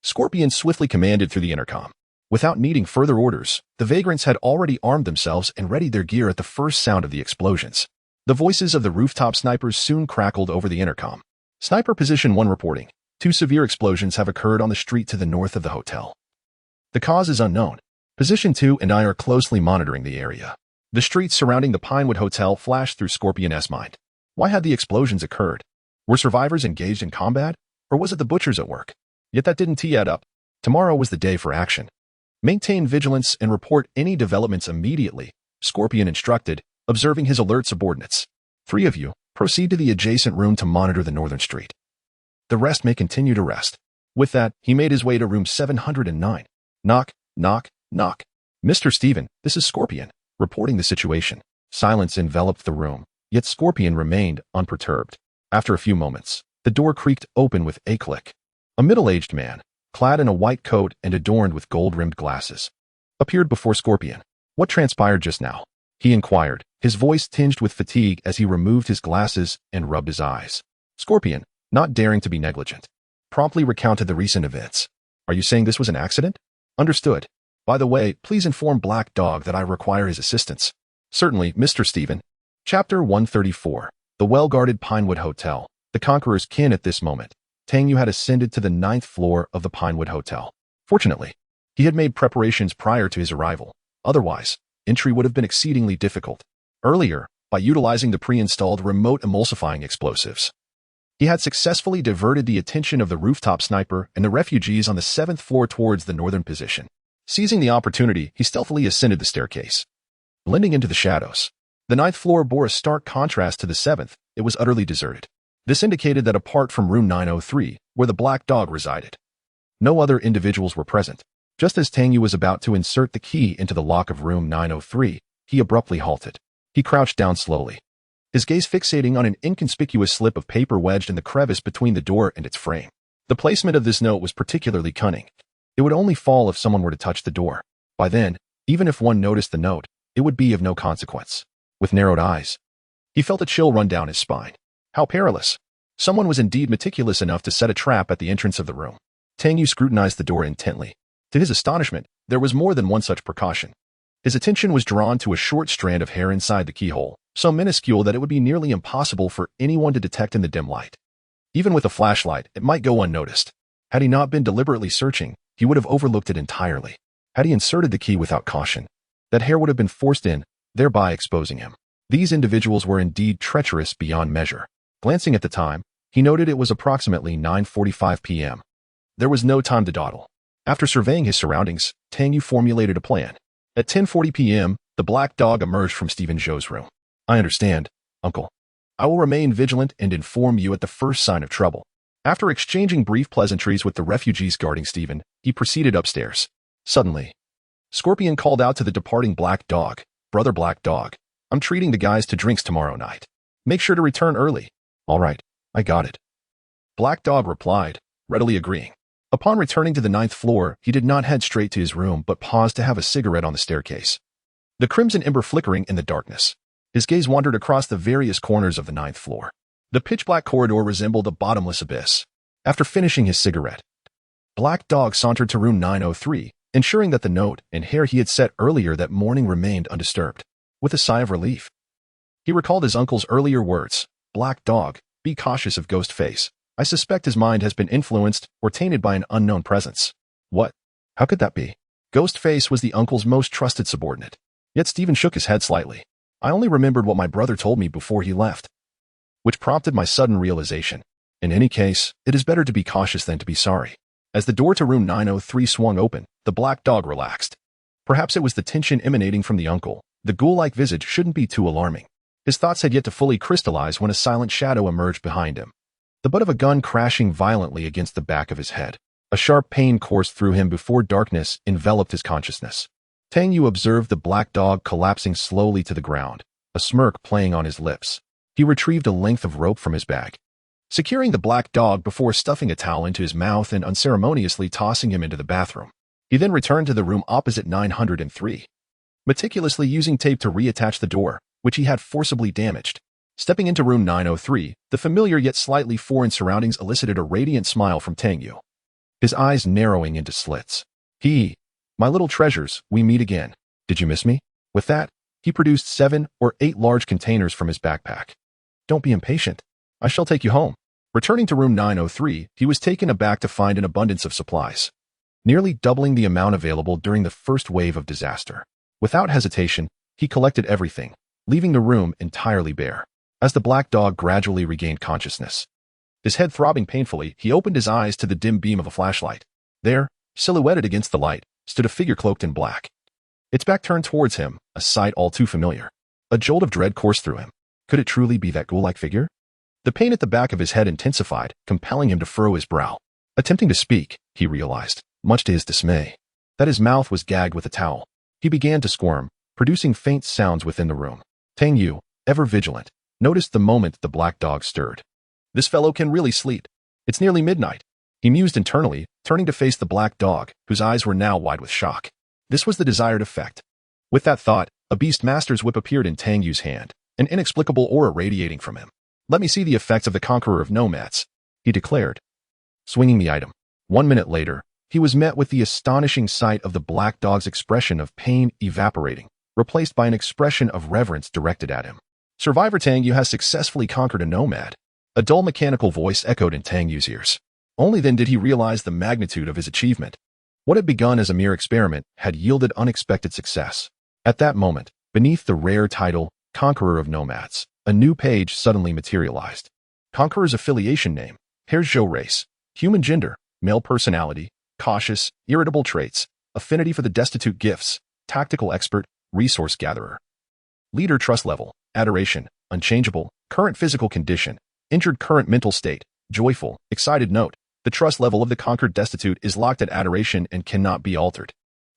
Scorpion swiftly commanded through the intercom. Without needing further orders, the vagrants had already armed themselves and readied their gear at the first sound of the explosions. The voices of the rooftop snipers soon crackled over the intercom. Sniper Position 1 reporting. 2 severe explosions have occurred on the street to the north of the hotel. The cause is unknown. Position 2 and I are closely monitoring the area. The streets surrounding the Pinewood Hotel flashed through Scorpion's mind. Why had the explosions occurred? Were survivors engaged in combat? Or was it the butchers at work? Yet that didn't add up. Tomorrow was the day for action. Maintain vigilance and report any developments immediately, Scorpion instructed, observing his alert subordinates. 3 of you, proceed to the adjacent room to monitor the northern street. The rest may continue to rest. With that, he made his way to room 709. Knock, knock, knock. Mr. Stephen, this is Scorpion, reporting the situation. Silence enveloped the room, yet Scorpion remained unperturbed. After a few moments, the door creaked open with a click. A middle-aged man, clad in a white coat and adorned with gold-rimmed glasses, appeared before Scorpion. What transpired just now? He inquired, his voice tinged with fatigue as he removed his glasses and rubbed his eyes. Scorpion, not daring to be negligent, promptly recounted the recent events. Are you saying this was an accident? Understood. By the way, please inform Black Dog that I require his assistance. Certainly, Mr. Stephen. Chapter 134. The well-guarded Pinewood Hotel. The Conqueror's kin at this moment. Tang Yu had ascended to the 9th floor of the Pinewood Hotel. Fortunately, he had made preparations prior to his arrival. Otherwise, entry would have been exceedingly difficult. Earlier, by utilizing the pre-installed remote emulsifying explosives, he had successfully diverted the attention of the rooftop sniper and the refugees on the 7th floor towards the northern position. Seizing the opportunity, he stealthily ascended the staircase, blending into the shadows. The 9th floor bore a stark contrast to the 7th. It was utterly deserted. This indicated that apart from room 903, where the Black Dog resided, no other individuals were present. Just as Tang Yu was about to insert the key into the lock of room 903, he abruptly halted. He crouched down slowly, his gaze fixating on an inconspicuous slip of paper wedged in the crevice between the door and its frame. The placement of this note was particularly cunning. It would only fall if someone were to touch the door. By then, even if one noticed the note, it would be of no consequence. With narrowed eyes, he felt a chill run down his spine. How perilous! Someone was indeed meticulous enough to set a trap at the entrance of the room. Tang Yu scrutinized the door intently. To his astonishment, there was more than one such precaution. His attention was drawn to a short strand of hair inside the keyhole, so minuscule that it would be nearly impossible for anyone to detect in the dim light. Even with a flashlight, it might go unnoticed. Had he not been deliberately searching, he would have overlooked it entirely. Had he inserted the key without caution, that hair would have been forced in, thereby exposing him. These individuals were indeed treacherous beyond measure. Glancing at the time, he noted it was approximately 9:45 p.m. There was no time to dawdle. After surveying his surroundings, Tang Yu formulated a plan. At 10:40 p.m., the Black Dog emerged from Stephen Zhou's room. I understand, Uncle. I will remain vigilant and inform you at the first sign of trouble. After exchanging brief pleasantries with the refugees guarding Stephen, he proceeded upstairs. Suddenly, Scorpion called out to the departing Black Dog, "Brother Black Dog, I'm treating the guys to drinks tomorrow night. Make sure to return early." "All right, I got it," Black Dog replied, readily agreeing. Upon returning to the 9th floor, he did not head straight to his room but paused to have a cigarette on the staircase. The crimson ember flickering in the darkness. His gaze wandered across the various corners of the 9th floor. The pitch-black corridor resembled a bottomless abyss. After finishing his cigarette, Black Dog sauntered to room 903, ensuring that the note and hair he had set earlier that morning remained undisturbed. With a sigh of relief, he recalled his uncle's earlier words, "Black Dog, be cautious of Ghostface. I suspect his mind has been influenced or tainted by an unknown presence." What? How could that be? Ghostface was the uncle's most trusted subordinate. Yet Stephen shook his head slightly. "I only remembered what my brother told me before he left," which prompted my sudden realization. In any case, it is better to be cautious than to be sorry. As the door to room 903 swung open, the Black Dog relaxed. Perhaps it was the tension emanating from the uncle. The ghoul-like visage shouldn't be too alarming. His thoughts had yet to fully crystallize when a silent shadow emerged behind him. The butt of a gun crashing violently against the back of his head. A sharp pain coursed through him before darkness enveloped his consciousness. Tang Yu observed the Black Dog collapsing slowly to the ground, a smirk playing on his lips. He retrieved a length of rope from his bag, securing the Black Dog before stuffing a towel into his mouth and unceremoniously tossing him into the bathroom. He then returned to the room opposite 903, meticulously using tape to reattach the door, which he had forcibly damaged. Stepping into room 903, the familiar yet slightly foreign surroundings elicited a radiant smile from Tang Yu, his eyes narrowing into slits. "My little treasures, we meet again. Did you miss me?" With that, he produced 7 or 8 large containers from his backpack. "Don't be impatient. I shall take you home." Returning to room 903, he was taken aback to find an abundance of supplies, nearly doubling the amount available during the first wave of disaster. Without hesitation, he collected everything, leaving the room entirely bare. As the Black Dog gradually regained consciousness, his head throbbing painfully, he opened his eyes to the dim beam of a flashlight. There, silhouetted against the light, stood a figure cloaked in black. Its back turned towards him, a sight all too familiar. A jolt of dread coursed through him. Could it truly be that ghoul-like figure? The pain at the back of his head intensified, compelling him to furrow his brow. Attempting to speak, he realized, much to his dismay, that his mouth was gagged with a towel. He began to squirm, producing faint sounds within the room. Tang Yu, ever vigilant, noticed the moment the Black Dog stirred. "This fellow can really sleep. It's nearly midnight," he mused internally, turning to face the Black Dog, whose eyes were now wide with shock. This was the desired effect. With that thought, a Beastmaster's whip appeared in Tang Yu's hand, an inexplicable aura radiating from him. "Let me see the effects of the Conqueror of Nomads," he declared, swinging the item. 1 minute later, he was met with the astonishing sight of the Black Dog's expression of pain evaporating, replaced by an expression of reverence directed at him. "Survivor Tang Yu has successfully conquered a nomad." A dull mechanical voice echoed in Tang Yu's ears. Only then did he realize the magnitude of his achievement. What had begun as a mere experiment had yielded unexpected success. At that moment, beneath the rare title, Conqueror of Nomads, a new page suddenly materialized. Conqueror's affiliation name, Herzhou race, human gender, male personality, cautious, irritable traits, affinity for the destitute gifts, tactical expert, resource gatherer. Leader trust level, adoration, unchangeable, current physical condition, injured current mental state, joyful, excited note. The trust level of the conquered destitute is locked at adoration and cannot be altered.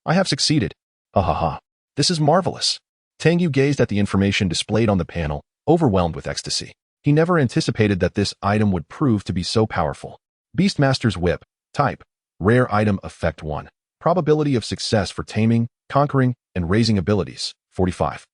"I have succeeded. Ha. This is marvelous." Tang Yu gazed at the information displayed on the panel, overwhelmed with ecstasy. He never anticipated that this item would prove to be so powerful. Beastmaster's Whip. Type. Rare item. Effect 1. Probability of success for taming, conquering, and raising abilities, 45.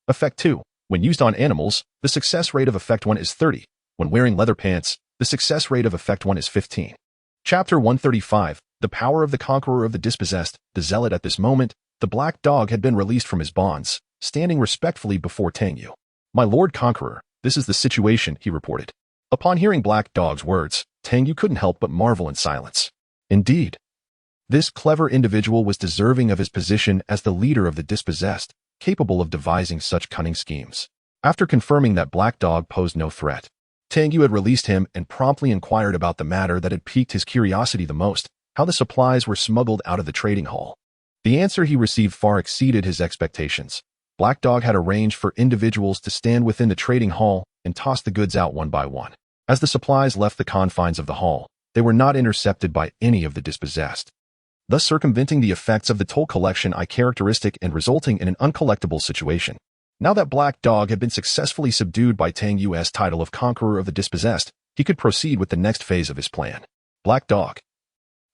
Effect 2. When used on animals, the success rate of Effect 1 is 30. When wearing leather pants, the success rate of Effect 1 is 15. Chapter 135. The Power of the Conqueror of the Dispossessed, the Zealot. At this moment, the Black Dog had been released from his bonds, standing respectfully before Tang Yu. "My Lord Conqueror, this is the situation," he reported. Upon hearing Black Dog's words, Tang Yu couldn't help but marvel in silence. Indeed, this clever individual was deserving of his position as the leader of the dispossessed, capable of devising such cunning schemes. After confirming that Black Dog posed no threat, Tang Yu had released him and promptly inquired about the matter that had piqued his curiosity the most, how the supplies were smuggled out of the trading hall. The answer he received far exceeded his expectations. Black Dog had arranged for individuals to stand within the trading hall and toss the goods out one by one. As the supplies left the confines of the hall, they were not intercepted by any of the dispossessed, thus circumventing the effects of the toll collection I characteristic and resulting in an uncollectible situation. Now that Black Dog had been successfully subdued by Tang Yu's title of Conqueror of the Dispossessed, he could proceed with the next phase of his plan. Black Dog,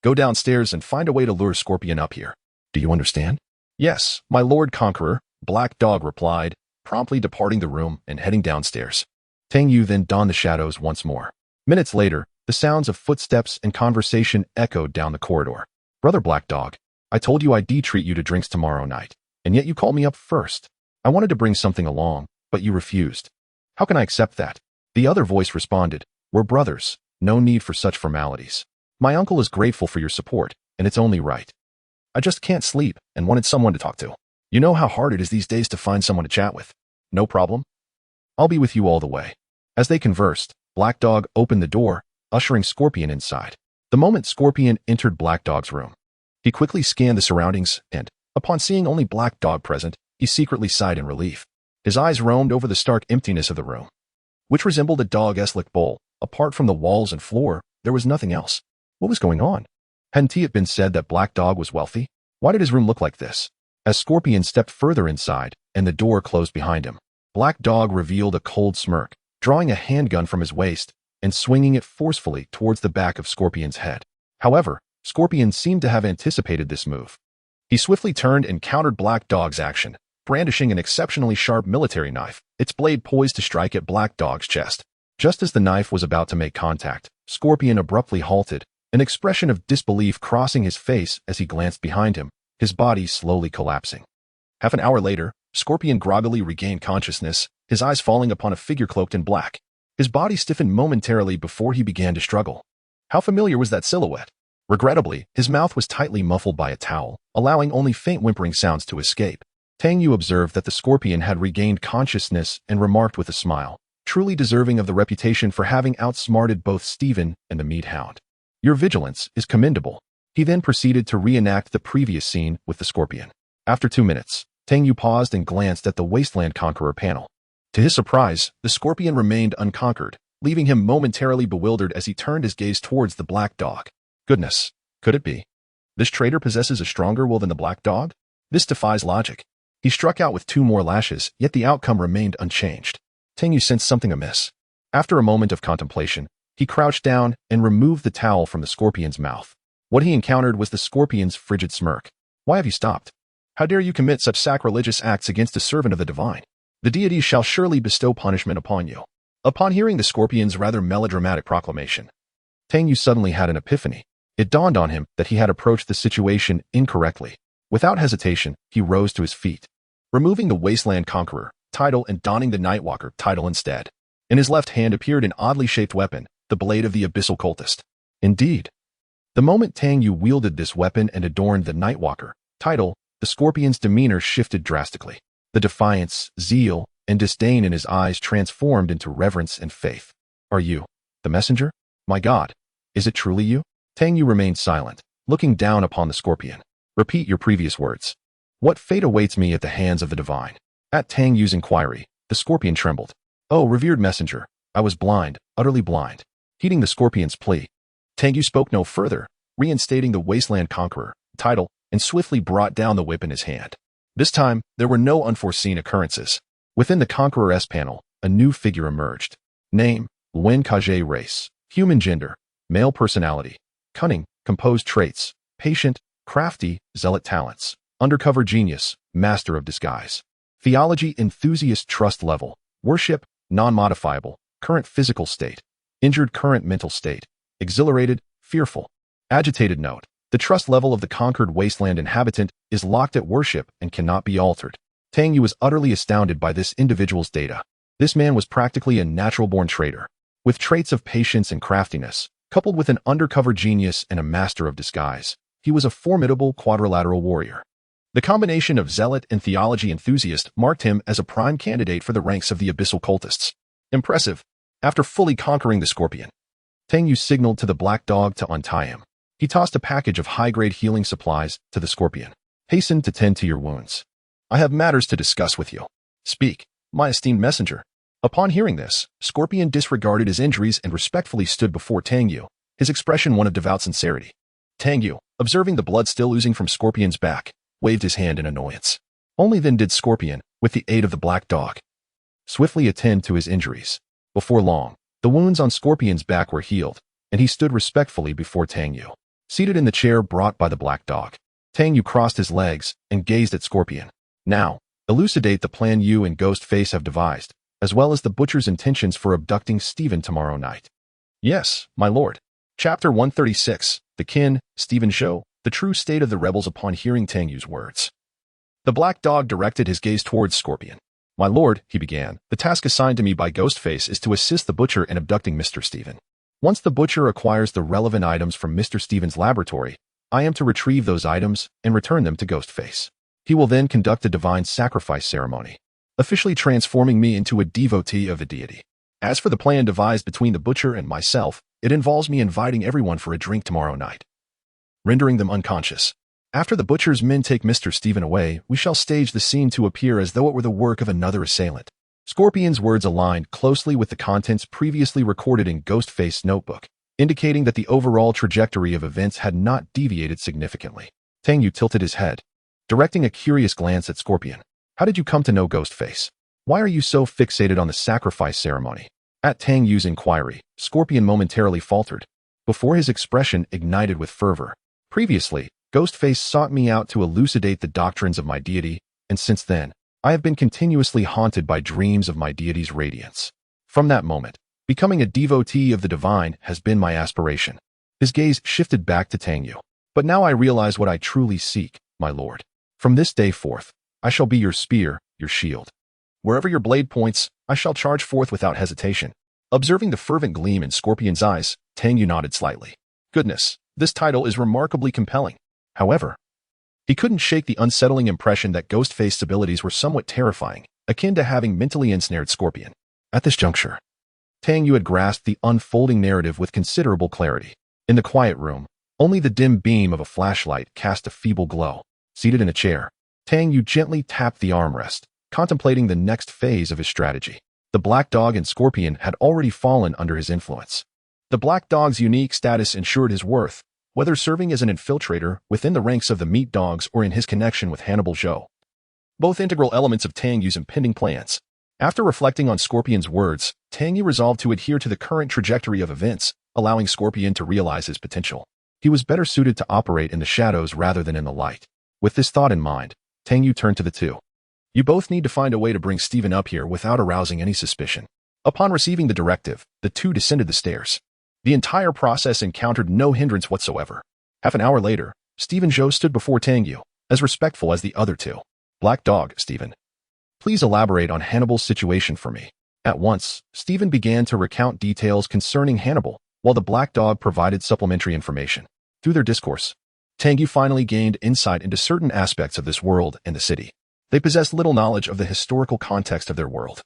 go downstairs and find a way to lure Scorpion up here. Do you understand? Yes, my Lord Conqueror, Black Dog replied, promptly departing the room and heading downstairs. Tang Yu then donned the shadows once more. Minutes later, the sounds of footsteps and conversation echoed down the corridor. Brother Black Dog, I told you I'd treat you to drinks tomorrow night, and yet you called me up first. I wanted to bring something along, but you refused. How can I accept that? The other voice responded, we're brothers, no need for such formalities. My uncle is grateful for your support, and it's only right. I just can't sleep and wanted someone to talk to. You know how hard it is these days to find someone to chat with. No problem. I'll be with you all the way. As they conversed, Black Dog opened the door, ushering Scorpion inside. The moment Scorpion entered Black Dog's room, he quickly scanned the surroundings and, upon seeing only Black Dog present, he secretly sighed in relief. His eyes roamed over the stark emptiness of the room, which resembled a dog-esque bowl. Apart from the walls and floor, there was nothing else. What was going on? Hadn't it been said that Black Dog was wealthy? Why did his room look like this? As Scorpion stepped further inside and the door closed behind him, Black Dog revealed a cold smirk, drawing a handgun from his waist and swinging it forcefully towards the back of Scorpion's head. However, Scorpion seemed to have anticipated this move. He swiftly turned and countered Black Dog's action, brandishing an exceptionally sharp military knife, its blade poised to strike at Black Dog's chest. Just as the knife was about to make contact, Scorpion abruptly halted, an expression of disbelief crossing his face as he glanced behind him, his body slowly collapsing. Half an hour later, Scorpion groggily regained consciousness, his eyes falling upon a figure cloaked in black. His body stiffened momentarily before he began to struggle. How familiar was that silhouette? Regrettably, his mouth was tightly muffled by a towel, allowing only faint whimpering sounds to escape. Tang Yu observed that the Scorpion had regained consciousness and remarked with a smile, truly deserving of the reputation for having outsmarted both Stephen and the Meat Hound. Your vigilance is commendable. He then proceeded to reenact the previous scene with the Scorpion. After 2 minutes, Tang Yu paused and glanced at the Wasteland Conqueror panel. To his surprise, the Scorpion remained unconquered, leaving him momentarily bewildered as he turned his gaze towards the Black Dog. Goodness, could it be? This traitor possesses a stronger will than the Black Dog? This defies logic. He struck out with 2 more lashes, yet the outcome remained unchanged. Tang Yu sensed something amiss. After a moment of contemplation, he crouched down and removed the towel from the Scorpion's mouth. What he encountered was the Scorpion's frigid smirk. Why have you stopped? How dare you commit such sacrilegious acts against a servant of the divine? The deities shall surely bestow punishment upon you. Upon hearing the Scorpion's rather melodramatic proclamation, Tang Yu suddenly had an epiphany. It dawned on him that he had approached the situation incorrectly. Without hesitation, he rose to his feet, removing the Wasteland Conqueror title and donning the Nightwalker title instead. In his left hand appeared an oddly shaped weapon, the blade of the Abyssal Cultist. Indeed, the moment Tang Yu wielded this weapon and adorned the Nightwalker title, the Scorpion's demeanor shifted drastically. The defiance, zeal, and disdain in his eyes transformed into reverence and faith. Are you the messenger? My God, is it truly you? Tang Yu remained silent, looking down upon the Scorpion. Repeat your previous words. What fate awaits me at the hands of the divine? At Tang Yu's inquiry, the Scorpion trembled. Oh, revered messenger, I was blind, utterly blind. Heeding the Scorpion's plea, Tang Yu spoke no further, reinstating the Wasteland Conqueror title and swiftly brought down the whip in his hand. This time, there were no unforeseen occurrences. Within the Conqueror's panel, a new figure emerged. Name, Wen Kage race, human gender, male personality, cunning, composed traits, patient, crafty, zealot talents, undercover genius, master of disguise. Theology enthusiast trust level, worship, non-modifiable, current physical state, injured current mental state, exhilarated, fearful, agitated note. The trust level of the conquered wasteland inhabitant is locked at worship and cannot be altered. Tang Yu was utterly astounded by this individual's data. This man was practically a natural-born traitor, with traits of patience and craftiness, coupled with an undercover genius and a master of disguise. He was a formidable quadrilateral warrior. The combination of zealot and theology enthusiast marked him as a prime candidate for the ranks of the Abyssal Cultists. Impressive. After fully conquering the Scorpion, Tang Yu signaled to the Black Dog to untie him. He tossed a package of high-grade healing supplies to the Scorpion. Hasten to tend to your wounds. I have matters to discuss with you. Speak, my esteemed messenger. Upon hearing this, Scorpion disregarded his injuries and respectfully stood before Tang Yu, his expression one of devout sincerity. Tang Yu, observing the blood still oozing from Scorpion's back, waved his hand in annoyance. Only then did Scorpion, with the aid of the black dog, swiftly attend to his injuries. Before long, the wounds on Scorpion's back were healed, and he stood respectfully before Tang Yu. Seated in the chair brought by the black dog, Tang Yu crossed his legs and gazed at Scorpion. Now, elucidate the plan you and Ghostface have devised, as well as the butcher's intentions for abducting Stephen tomorrow night. Yes, my lord. Chapter 136, The Kin, Stephen Show, the true state of the rebels upon hearing Tang Yu's words. The black dog directed his gaze towards Scorpion. My lord, he began, the task assigned to me by Ghostface is to assist the butcher in abducting Mr. Stephen. Once the butcher acquires the relevant items from Mr. Stephen's laboratory, I am to retrieve those items and return them to Ghostface. He will then conduct a divine sacrifice ceremony, officially transforming me into a devotee of the deity. As for the plan devised between the butcher and myself, it involves me inviting everyone for a drink tomorrow night, rendering them unconscious. After the butcher's men take Mr. Stephen away, we shall stage the scene to appear as though it were the work of another assailant. Scorpion's words aligned closely with the contents previously recorded in Ghostface's notebook, indicating that the overall trajectory of events had not deviated significantly. Tang Yu tilted his head, directing a curious glance at Scorpion. How did you come to know Ghostface? Why are you so fixated on the sacrifice ceremony? At Tang Yu's inquiry, Scorpion momentarily faltered, before his expression ignited with fervor. Previously, Ghostface sought me out to elucidate the doctrines of my deity, and since then, I have been continuously haunted by dreams of my deity's radiance. From that moment, becoming a devotee of the divine has been my aspiration. His gaze shifted back to Tang Yu. But now I realize what I truly seek, my lord. From this day forth, I shall be your spear, your shield. Wherever your blade points, I shall charge forth without hesitation. Observing the fervent gleam in Scorpion's eyes, Tang Yu nodded slightly. Goodness, this title is remarkably compelling. However, he couldn't shake the unsettling impression that Ghostface's abilities were somewhat terrifying, akin to having mentally ensnared Scorpion. At this juncture, Tang Yu had grasped the unfolding narrative with considerable clarity. In the quiet room, only the dim beam of a flashlight cast a feeble glow. Seated in a chair, Tang Yu gently tapped the armrest, contemplating the next phase of his strategy. The black dog and Scorpion had already fallen under his influence. The black dog's unique status ensured his worth, whether serving as an infiltrator within the ranks of the meat dogs or in his connection with Hannibal Zhou, both integral elements of Tang Yu's impending plans. After reflecting on Scorpion's words, Tang Yu resolved to adhere to the current trajectory of events, allowing Scorpion to realize his potential. He was better suited to operate in the shadows rather than in the light. With this thought in mind, Tang Yu turned to the two. You both need to find a way to bring Stephen up here without arousing any suspicion. Upon receiving the directive, the two descended the stairs. The entire process encountered no hindrance whatsoever. Half an hour later, Stephen Zhou stood before Tang Yu, as respectful as the other two. Black Dog, Stephen. Please elaborate on Hannibal's situation for me. At once, Stephen began to recount details concerning Hannibal, while the Black Dog provided supplementary information. Through their discourse, Tang Yu finally gained insight into certain aspects of this world and the city. They possessed little knowledge of the historical context of their world,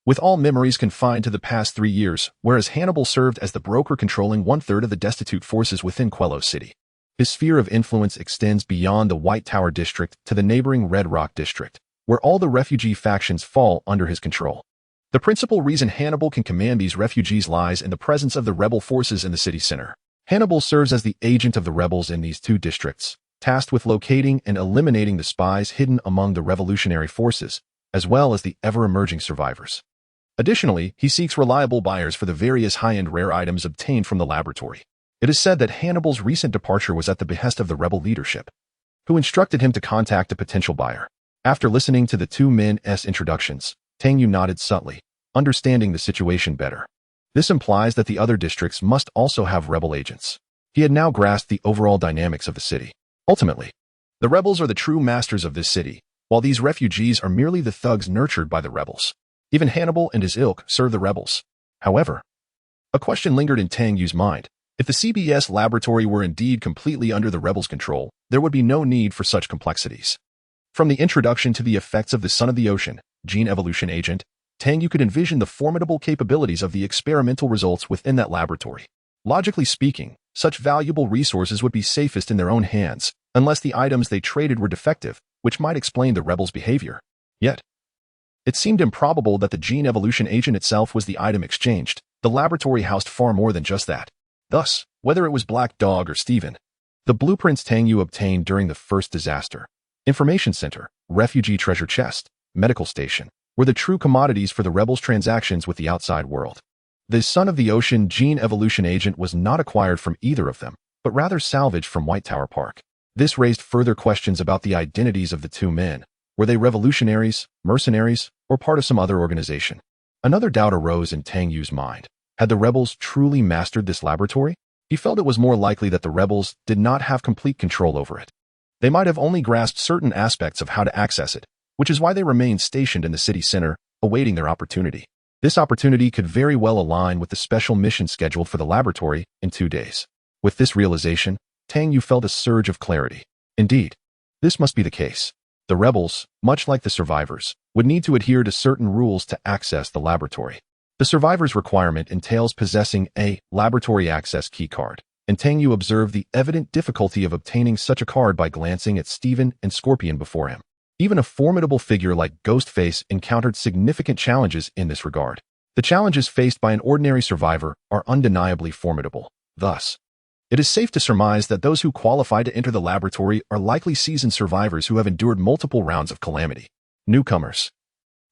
with all memories confined to the past 3 years, whereas Hannibal served as the broker controlling 1/3 of the destitute forces within Quello City. His sphere of influence extends beyond the White Tower district to the neighboring Red Rock district, where all the refugee factions fall under his control. The principal reason Hannibal can command these refugees lies in the presence of the rebel forces in the city center. Hannibal serves as the agent of the rebels in these two districts, tasked with locating and eliminating the spies hidden among the revolutionary forces, as well as the ever-emerging survivors. Additionally, he seeks reliable buyers for the various high-end rare items obtained from the laboratory. It is said that Hannibal's recent departure was at the behest of the rebel leadership, who instructed him to contact a potential buyer. After listening to the two men's introductions, Tang Yu nodded subtly, understanding the situation better. This implies that the other districts must also have rebel agents. He had now grasped the overall dynamics of the city. Ultimately, the rebels are the true masters of this city, while these refugees are merely the thugs nurtured by the rebels. Even Hannibal and his ilk serve the rebels. However, a question lingered in Tang Yu's mind. If the CBS laboratory were indeed completely under the rebels' control, there would be no need for such complexities. From the introduction to the effects of the Son of the Ocean, gene evolution agent, Tang Yu could envision the formidable capabilities of the experimental results within that laboratory. Logically speaking, such valuable resources would be safest in their own hands, unless the items they traded were defective, which might explain the rebels' behavior. Yet, It seemed improbable that the gene evolution agent itself was the item exchanged. The laboratory housed far more than just that. Thus, whether it was Black Dog or Steven, the blueprints Tang Yu obtained during the first disaster, information center, refugee treasure chest, medical station, were the true commodities for the rebels' transactions with the outside world. The Son of the Ocean gene evolution agent was not acquired from either of them, but rather salvaged from White Tower Park. This raised further questions about the identities of the two men. Were they revolutionaries, mercenaries, or part of some other organization? Another doubt arose in Tang Yu's mind. Had the rebels truly mastered this laboratory? He felt it was more likely that the rebels did not have complete control over it. They might have only grasped certain aspects of how to access it, which is why they remained stationed in the city center, awaiting their opportunity. This opportunity could very well align with the special mission scheduled for the laboratory in 2 days. With this realization, Tang Yu felt a surge of clarity. Indeed, this must be the case. The rebels, much like the survivors, would need to adhere to certain rules to access the laboratory. The survivor's requirement entails possessing a laboratory access key card, and Tang Yu observed the evident difficulty of obtaining such a card by glancing at Steven and Scorpion before him. Even a formidable figure like Ghostface encountered significant challenges in this regard. The challenges faced by an ordinary survivor are undeniably formidable. Thus, it is safe to surmise that those who qualify to enter the laboratory are likely seasoned survivors who have endured multiple rounds of calamity. Newcomers.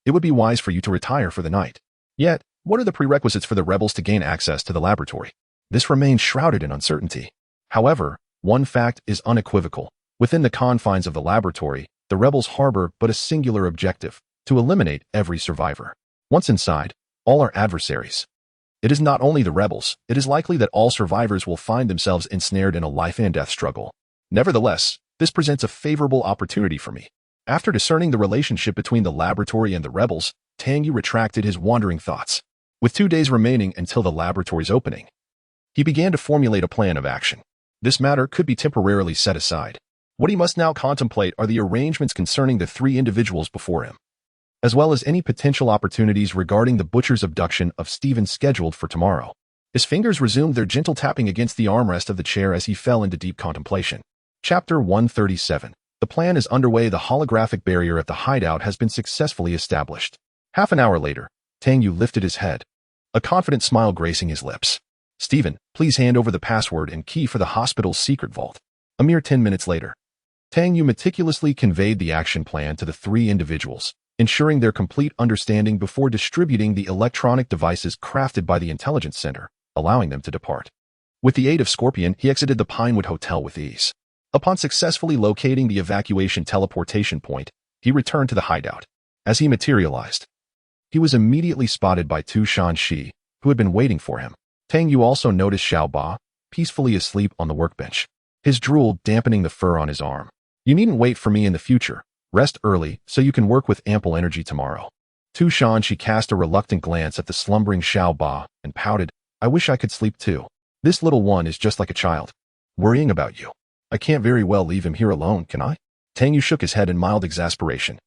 It would be wise for you to retire for the night. Yet, what are the prerequisites for the rebels to gain access to the laboratory? This remains shrouded in uncertainty. However, one fact is unequivocal. Within the confines of the laboratory, the rebels harbor but a singular objective: to eliminate every survivor. Once inside, all are adversaries. It is not only the rebels, it is likely that all survivors will find themselves ensnared in a life and death struggle. Nevertheless, this presents a favorable opportunity for me. After discerning the relationship between the laboratory and the rebels, Tang Yu retracted his wandering thoughts. With 2 days remaining until the laboratory's opening, he began to formulate a plan of action. This matter could be temporarily set aside. What he must now contemplate are the arrangements concerning the 3 individuals before him, as well as any potential opportunities regarding the butcher's abduction of Steven scheduled for tomorrow. His fingers resumed their gentle tapping against the armrest of the chair as he fell into deep contemplation. Chapter 137. The plan is underway. The holographic barrier at the hideout has been successfully established. Half an hour later, Tang Yu lifted his head, a confident smile gracing his lips. Steven, please hand over the password and key for the hospital's secret vault. A mere 10 minutes later, Tang Yu meticulously conveyed the action plan to the 3 individuals, ensuring their complete understanding before distributing the electronic devices crafted by the intelligence center, allowing them to depart. With the aid of Scorpion, he exited the Pinewood Hotel with ease. Upon successfully locating the evacuation teleportation point, he returned to the hideout. As he materialized, he was immediately spotted by Tu Shanxi, who had been waiting for him. Tang Yu also noticed Xiao Ba, peacefully asleep on the workbench, his drool dampening the fur on his arm. You needn't wait for me in the future. Rest early so you can work with ample energy tomorrow. Tu Shanxi cast a reluctant glance at the slumbering Xiao Ba and pouted, I wish I could sleep too. This little one is just like a child, worrying about you. I can't very well leave him here alone, can I? Tang Yu shook his head in mild exasperation.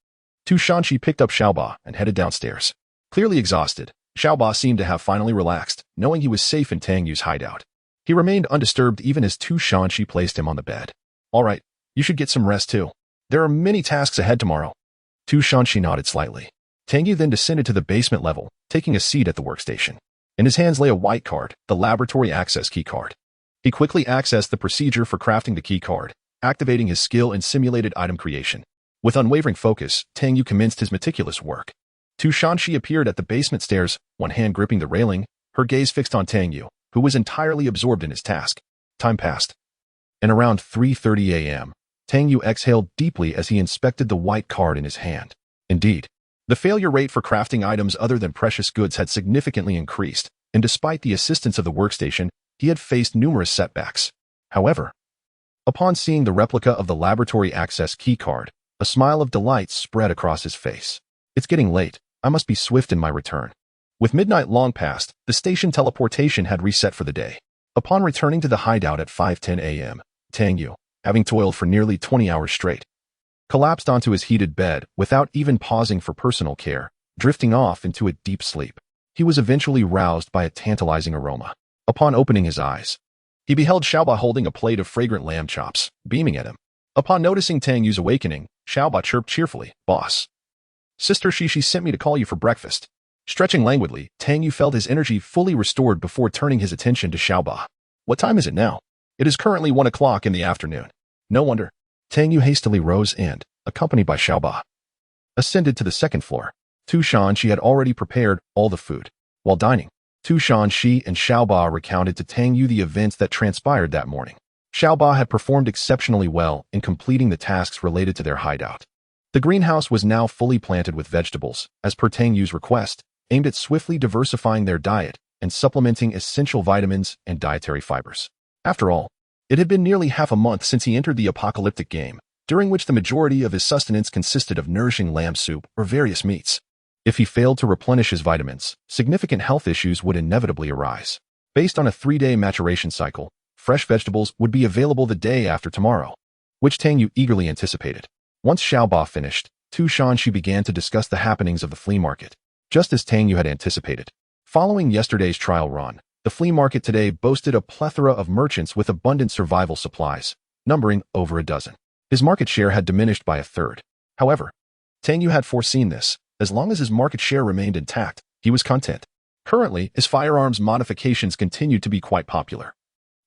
Tu Shanxi picked up Xiao Ba and headed downstairs. Clearly exhausted, Xiao Ba seemed to have finally relaxed, knowing he was safe in Tang Yu's hideout. He remained undisturbed even as Tu Shanxi placed him on the bed. All right, you should get some rest too. There are many tasks ahead tomorrow. Tu Shanxi nodded slightly. Tang Yu then descended to the basement level, taking a seat at the workstation. In his hands lay a white card, the laboratory access key card. He quickly accessed the procedure for crafting the key card, activating his skill in simulated item creation. With unwavering focus, Tang Yu commenced his meticulous work. Tu Shanxi appeared at the basement stairs, one hand gripping the railing, her gaze fixed on Tang Yu, who was entirely absorbed in his task. Time passed. And around 3:30 a.m., Tang Yu exhaled deeply as he inspected the white card in his hand. Indeed, the failure rate for crafting items other than precious goods had significantly increased, and despite the assistance of the workstation, he had faced numerous setbacks. However, upon seeing the replica of the laboratory access key card, a smile of delight spread across his face. It's getting late. I must be swift in my return. With midnight long past, the station teleportation had reset for the day. Upon returning to the hideout at 5:10 a.m., Tang Yu, having toiled for nearly 20 hours straight, collapsed onto his heated bed without even pausing for personal care, drifting off into a deep sleep. He was eventually roused by a tantalizing aroma. Upon opening his eyes, he beheld Xiaoba holding a plate of fragrant lamb chops, beaming at him. Upon noticing Tang Yu's awakening, Xiaoba chirped cheerfully, Boss, Sister Shishi sent me to call you for breakfast. Stretching languidly, Tang Yu felt his energy fully restored before turning his attention to Xiaoba. What time is it now? It is currently 1 o'clock in the afternoon. No wonder. Tang Yu hastily rose and, accompanied by Xiaoba, ascended to the second floor. Tu Shanxi had already prepared all the food. While dining, Tu Shanxi and Xiaoba recounted to Tang Yu the events that transpired that morning. Xiaoba had performed exceptionally well in completing the tasks related to their hideout. The greenhouse was now fully planted with vegetables, as per Tang Yu's request, aimed at swiftly diversifying their diet and supplementing essential vitamins and dietary fibers. After all, it had been nearly half a month since he entered the apocalyptic game, during which the majority of his sustenance consisted of nourishing lamb soup or various meats. If he failed to replenish his vitamins, significant health issues would inevitably arise. Based on a 3-day maturation cycle, fresh vegetables would be available the day after tomorrow, which Tang Yu eagerly anticipated. Once Xiaoba finished, Tu Shanxi began to discuss the happenings of the flea market, just as Tang Yu had anticipated. Following yesterday's trial run, the flea market today boasted a plethora of merchants with abundant survival supplies, numbering over a dozen. His market share had diminished by a third. However, Tang Yu had foreseen this. As long as his market share remained intact, he was content. Currently, his firearms modifications continued to be quite popular,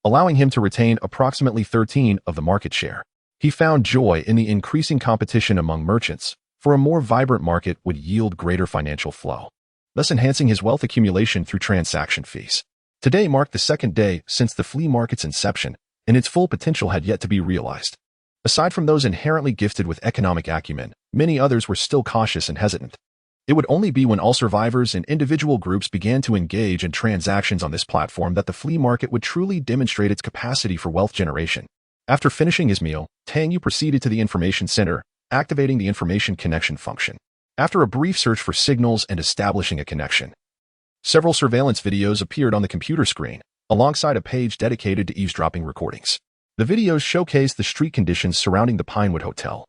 allowing him to retain approximately 13% of the market share. He found joy in the increasing competition among merchants, for a more vibrant market would yield greater financial flow, thus enhancing his wealth accumulation through transaction fees. Today marked the second day since the flea market's inception, and its full potential had yet to be realized. Aside from those inherently gifted with economic acumen, many others were still cautious and hesitant. It would only be when all survivors and individual groups began to engage in transactions on this platform that the flea market would truly demonstrate its capacity for wealth generation. After finishing his meal, Tang Yu proceeded to the information center, activating the information connection function. After a brief search for signals and establishing a connection, several surveillance videos appeared on the computer screen, alongside a page dedicated to eavesdropping recordings. The videos showcased the street conditions surrounding the Pinewood Hotel,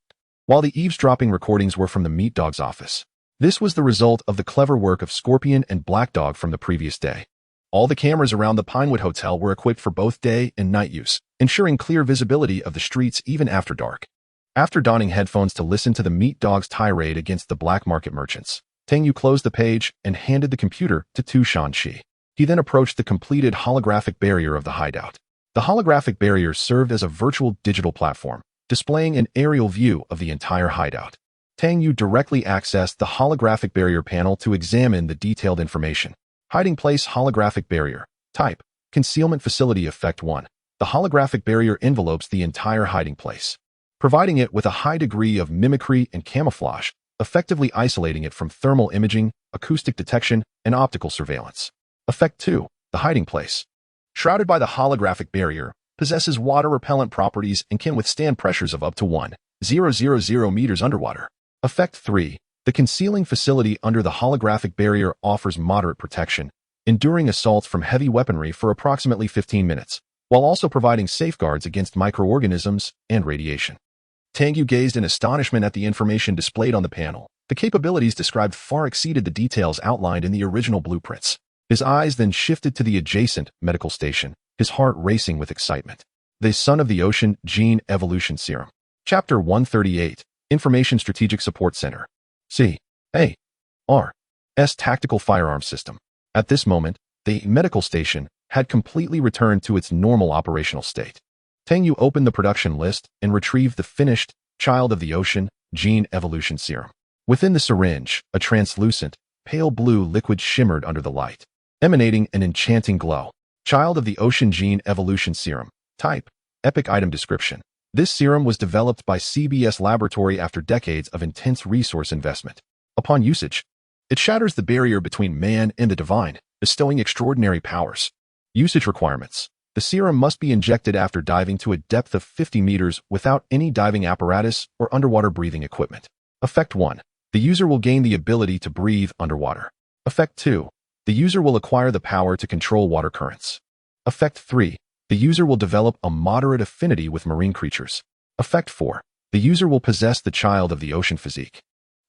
while the eavesdropping recordings were from the Meat Dog's office. This was the result of the clever work of Scorpion and Black Dog from the previous day. All the cameras around the Pinewood Hotel were equipped for both day and night use, ensuring clear visibility of the streets even after dark. After donning headphones to listen to the Meat Dog's tirade against the black market merchants, Tang Yu closed the page and handed the computer to Tu Shanxi. He then approached the completed holographic barrier of the hideout. The holographic barrier served as a virtual digital platform, displaying an aerial view of the entire hideout. Tang Yu directly accessed the holographic barrier panel to examine the detailed information. Hiding place holographic barrier. Type: Concealment Facility Effect 1. The holographic barrier envelopes the entire hiding place, providing it with a high degree of mimicry and camouflage, effectively isolating it from thermal imaging, acoustic detection, and optical surveillance. Effect 2. The hiding place, shrouded by the holographic barrier, possesses water-repellent properties and can withstand pressures of up to 1,000 meters underwater. Effect 3. The concealing facility under the holographic barrier offers moderate protection, enduring assaults from heavy weaponry for approximately 15 minutes, while also providing safeguards against microorganisms and radiation. Tang Yu gazed in astonishment at the information displayed on the panel. The capabilities described far exceeded the details outlined in the original blueprints. His eyes then shifted to the adjacent medical station, his heart racing with excitement. The Son of the Ocean Gene Evolution Serum. Chapter 138. Information Strategic Support Center. C.A.R.'s Tactical Firearm System. At this moment, the medical station had completely returned to its normal operational state. Tang Yu opened the production list and retrieved the finished Child of the Ocean Gene Evolution Serum. Within the syringe, a translucent, pale blue liquid shimmered under the light, emanating an enchanting glow. Child of the Ocean Gene Evolution Serum. Type: Epic Item Description. This serum was developed by CBS Laboratory after decades of intense resource investment. Upon usage, it shatters the barrier between man and the divine, bestowing extraordinary powers. Usage requirements. The serum must be injected after diving to a depth of 50 meters without any diving apparatus or underwater breathing equipment. Effect 1. The user will gain the ability to breathe underwater. Effect 2. The user will acquire the power to control water currents. Effect 3. The user will develop a moderate affinity with marine creatures. Effect 4. The user will possess the Child of the Ocean physique,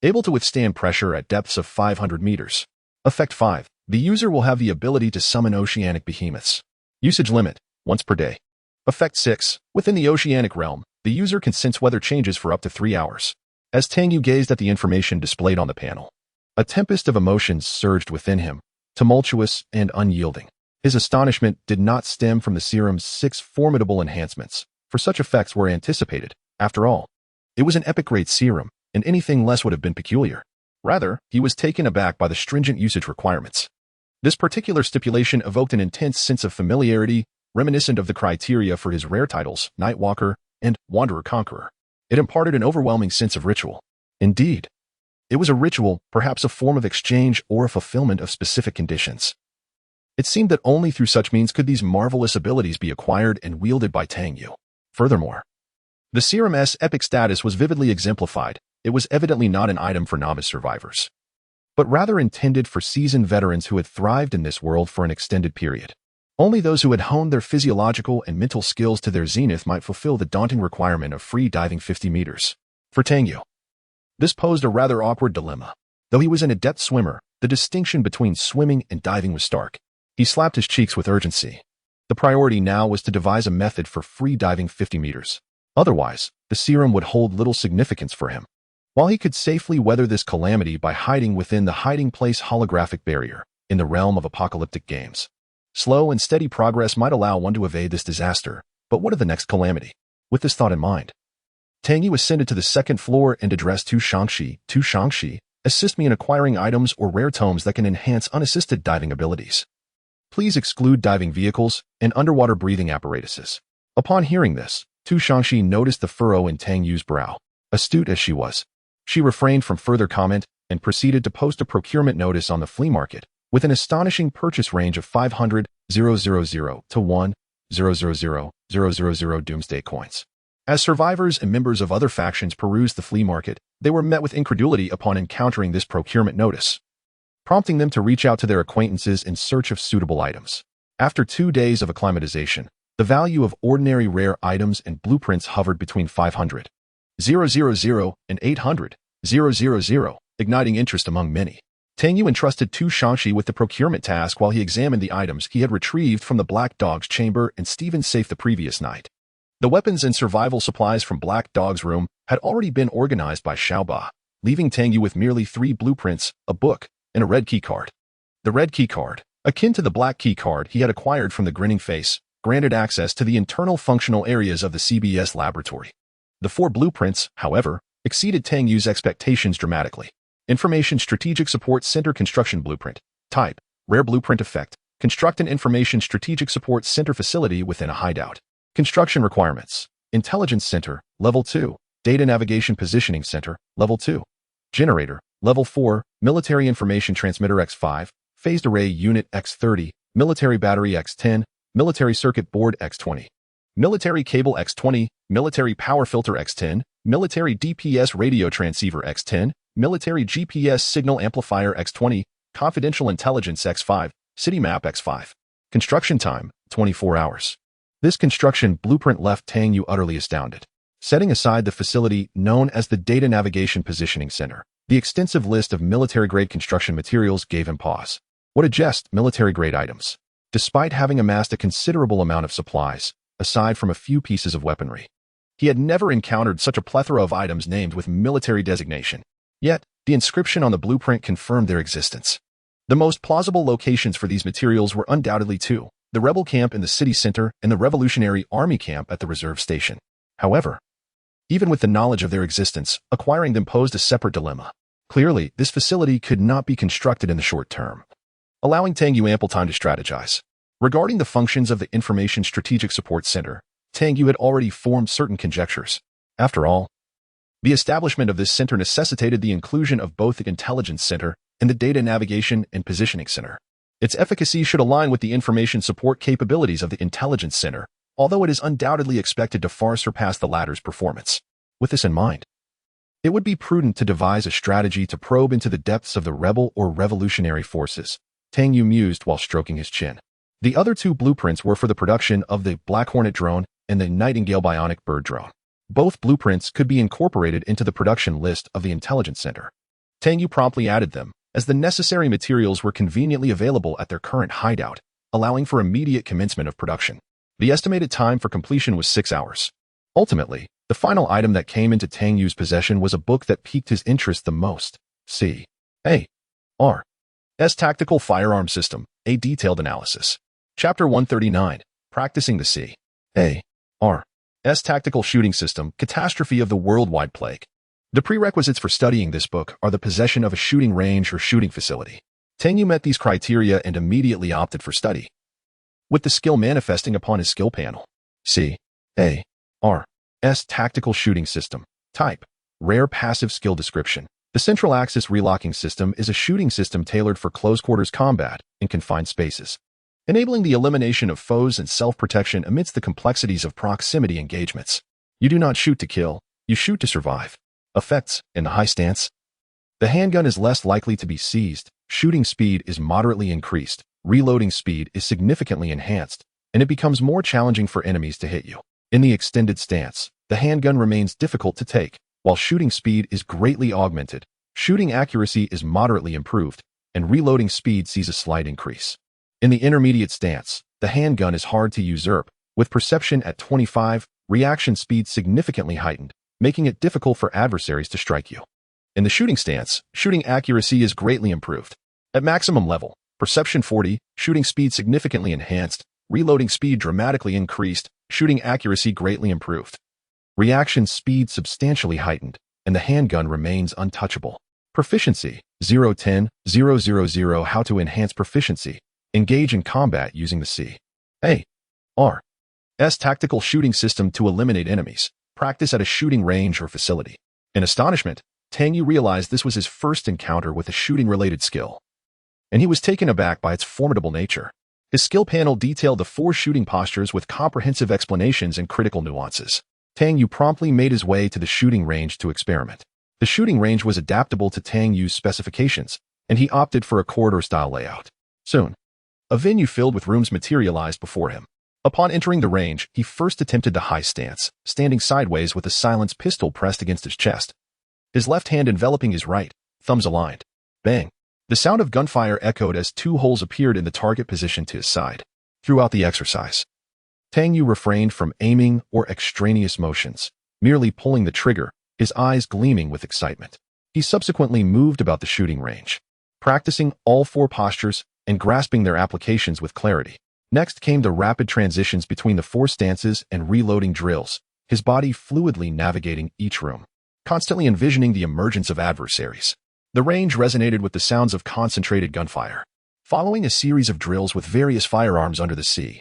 able to withstand pressure at depths of 500 meters. Effect 5. The user will have the ability to summon oceanic behemoths. Usage limit: once per day. Effect 6. Within the oceanic realm, the user can sense weather changes for up to 3 hours. As Tang Yu gazed at the information displayed on the panel, a tempest of emotions surged within him, tumultuous and unyielding. His astonishment did not stem from the serum's 6 formidable enhancements, for such effects were anticipated. After all, it was an epic-grade serum, and anything less would have been peculiar. Rather, he was taken aback by the stringent usage requirements. This particular stipulation evoked an intense sense of familiarity, reminiscent of the criteria for his rare titles, Nightwalker and Wanderer-Conqueror. It imparted an overwhelming sense of ritual. Indeed, it was a ritual, perhaps a form of exchange or a fulfillment of specific conditions. It seemed that only through such means could these marvelous abilities be acquired and wielded by Tang Yu. Furthermore, the serum's epic status was vividly exemplified. It was evidently not an item for novice survivors, but rather intended for seasoned veterans who had thrived in this world for an extended period. Only those who had honed their physiological and mental skills to their zenith might fulfill the daunting requirement of free diving 50 meters. For Tang Yu, this posed a rather awkward dilemma. Though he was an adept swimmer, the distinction between swimming and diving was stark. He slapped his cheeks with urgency. The priority now was to devise a method for free diving 50 meters. Otherwise, the serum would hold little significance for him. While he could safely weather this calamity by hiding within the hiding place holographic barrier in the realm of apocalyptic games, slow and steady progress might allow one to evade this disaster. But what of the next calamity? With this thought in mind, Tang Yu ascended to the second floor and addressed Tu Shangxi, assist me in acquiring items or rare tomes that can enhance unassisted diving abilities. Please exclude diving vehicles and underwater breathing apparatuses. Upon hearing this, Tu Shangxi noticed the furrow in Tang Yu's brow. Astute as she was, she refrained from further comment and proceeded to post a procurement notice on the flea market with an astonishing purchase range of 500,000 to 1,000,000 doomsday coins. As survivors and members of other factions perused the flea market, they were met with incredulity upon encountering this procurement notice, prompting them to reach out to their acquaintances in search of suitable items. After 2 days of acclimatization, the value of ordinary rare items and blueprints hovered between 500,000 and 800,000, igniting interest among many. Tang Yu entrusted Tu Shangxi with the procurement task while he examined the items he had retrieved from the Black Dog's chamber and Stephen's safe the previous night. The weapons and survival supplies from Black Dog's room had already been organized by Xiaoba, leaving Tang Yu with merely 3 blueprints, a book, and a red keycard. The red keycard, akin to the black keycard he had acquired from the Grinning Face, granted access to the internal functional areas of the CBS laboratory. The 4 blueprints, however, exceeded Tang Yu's expectations dramatically. Information Strategic Support Center Construction Blueprint. Type: Rare Blueprint Effect. Construct an Information Strategic Support Center facility within a hideout. Construction Requirements: Intelligence Center, Level 2. Data Navigation Positioning Center, Level 2. Generator, Level 4. Military Information Transmitter X5. Phased Array Unit X30. Military Battery X10. Military Circuit Board X20. Military Cable X20. Military Power Filter X10. Military DPS Radio Transceiver X10. Military GPS Signal Amplifier X20. Confidential Intelligence X5. City Map X5. Construction time, 24 hours. This construction blueprint left Tang Yu utterly astounded. Setting aside the facility known as the Data Navigation Positioning Center, the extensive list of military-grade construction materials gave him pause. What a jest, military-grade items. Despite having amassed a considerable amount of supplies, aside from a few pieces of weaponry, he had never encountered such a plethora of items named with military designation. Yet, the inscription on the blueprint confirmed their existence. The most plausible locations for these materials were undoubtedly 2, the rebel camp in the city center and the Revolutionary Army camp at the reserve station. However, even with the knowledge of their existence, acquiring them posed a separate dilemma. Clearly, this facility could not be constructed in the short term, allowing Tang Yu ample time to strategize. Regarding the functions of the Information Strategic Support Center, Tang Yu had already formed certain conjectures. After all, the establishment of this center necessitated the inclusion of both the Intelligence Center and the Data Navigation and Positioning Center. Its efficacy should align with the information support capabilities of the Intelligence Center, although it is undoubtedly expected to far surpass the latter's performance. With this in mind, it would be prudent to devise a strategy to probe into the depths of the rebel or revolutionary forces, Tang Yu mused while stroking his chin. The other 2 blueprints were for the production of the Black Hornet drone and the Nightingale bionic bird drone. Both blueprints could be incorporated into the production list of the Intelligence Center. Tang Yu promptly added them, as the necessary materials were conveniently available at their current hideout, allowing for immediate commencement of production. The estimated time for completion was 6 hours. Ultimately, The final item that came into Tang Yu's possession was a book that piqued his interest the most. C.A.R.'s Tactical Firearm System, a Detailed Analysis. Chapter 139, Practicing the C.A.R.'s Tactical Shooting System, Catastrophe of the Worldwide Plague. The prerequisites for studying this book are the possession of a shooting range or shooting facility. Tang Yu met these criteria and immediately opted for study, with the skill manifesting upon his skill panel. C.A.R.'s Tactical Shooting System. Type: Rare Passive Skill Description. The Central Axis Relocking System is a shooting system tailored for close-quarters combat in confined spaces, enabling the elimination of foes and self-protection amidst the complexities of proximity engagements. You do not shoot to kill, you shoot to survive. Effects: in the high stance, the handgun is less likely to be seized, shooting speed is moderately increased, reloading speed is significantly enhanced, and it becomes more challenging for enemies to hit you. In the extended stance, the handgun remains difficult to take, while shooting speed is greatly augmented, shooting accuracy is moderately improved, and reloading speed sees a slight increase. In the intermediate stance, the handgun is hard to usurp, with perception at 25, reaction speed significantly heightened, making it difficult for adversaries to strike you. In the shooting stance, shooting accuracy is greatly improved. At maximum level, perception 40, shooting speed significantly enhanced, reloading speed dramatically increased, shooting accuracy greatly improved. Reaction speed substantially heightened, and the handgun remains untouchable. Proficiency: 0-10, 000. How to enhance proficiency. Engage in combat using the C.A.R.'s Tactical Shooting System to eliminate enemies. Practice at a shooting range or facility. In astonishment, Tang Yu realized this was his first encounter with a shooting-related skill, and he was taken aback by its formidable nature. His skill panel detailed the 4 shooting postures with comprehensive explanations and critical nuances. Tang Yu promptly made his way to the shooting range to experiment. The shooting range was adaptable to Tang Yu's specifications, and he opted for a corridor-style layout. Soon, a venue filled with rooms materialized before him. Upon entering the range, he first attempted the high stance, standing sideways with a silenced pistol pressed against his chest, his left hand enveloping his right, thumbs aligned. Bang! The sound of gunfire echoed as 2 holes appeared in the target position to his side. Throughout the exercise, Tang Yu refrained from aiming or extraneous motions, merely pulling the trigger, his eyes gleaming with excitement. He subsequently moved about the shooting range, practicing all 4 postures and grasping their applications with clarity. Next came the rapid transitions between the 4 stances and reloading drills, his body fluidly navigating each room, constantly envisioning the emergence of adversaries. The range resonated with the sounds of concentrated gunfire. Following a series of drills with various firearms under the C.A.R.'s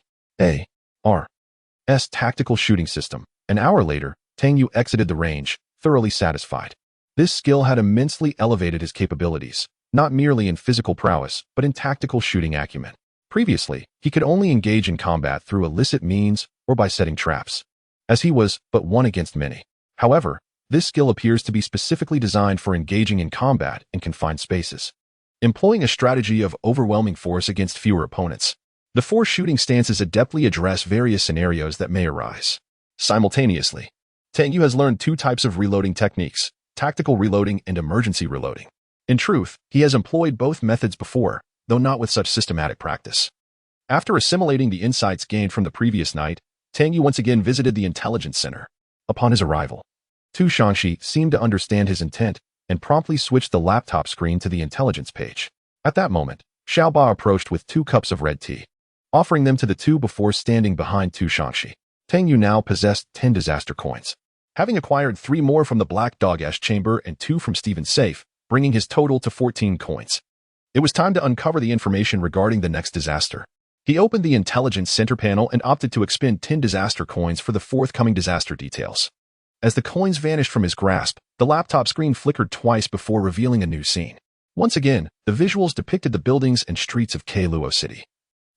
Tactical Shooting System, an hour later, Tang Yu exited the range, thoroughly satisfied. This skill had immensely elevated his capabilities, not merely in physical prowess, but in tactical shooting acumen. Previously, he could only engage in combat through illicit means or by setting traps, as he was but one against many. However, this skill appears to be specifically designed for engaging in combat in confined spaces, employing a strategy of overwhelming force against fewer opponents. The 4 shooting stances adeptly address various scenarios that may arise. Simultaneously, Tang Yu has learned 2 types of reloading techniques: tactical reloading and emergency reloading. In truth, he has employed both methods before, though not with such systematic practice. After assimilating the insights gained from the previous night, Tang Yu once again visited the intelligence center. Upon his arrival, Tu Shanxi seemed to understand his intent and promptly switched the laptop screen to the intelligence page. At that moment, Xiaoba approached with 2 cups of red tea, offering them to the 2 before standing behind Tu Shanxi. Tang Yu now possessed 10 disaster coins, having acquired 3 more from the Black Dog-Ash chamber and 2 from Stephen's safe, bringing his total to 14 coins. It was time to uncover the information regarding the next disaster. He opened the intelligence center panel and opted to expend 10 disaster coins for the forthcoming disaster details. As the coins vanished from his grasp, the laptop screen flickered twice before revealing a new scene. Once again, the visuals depicted the buildings and streets of Keiluo City,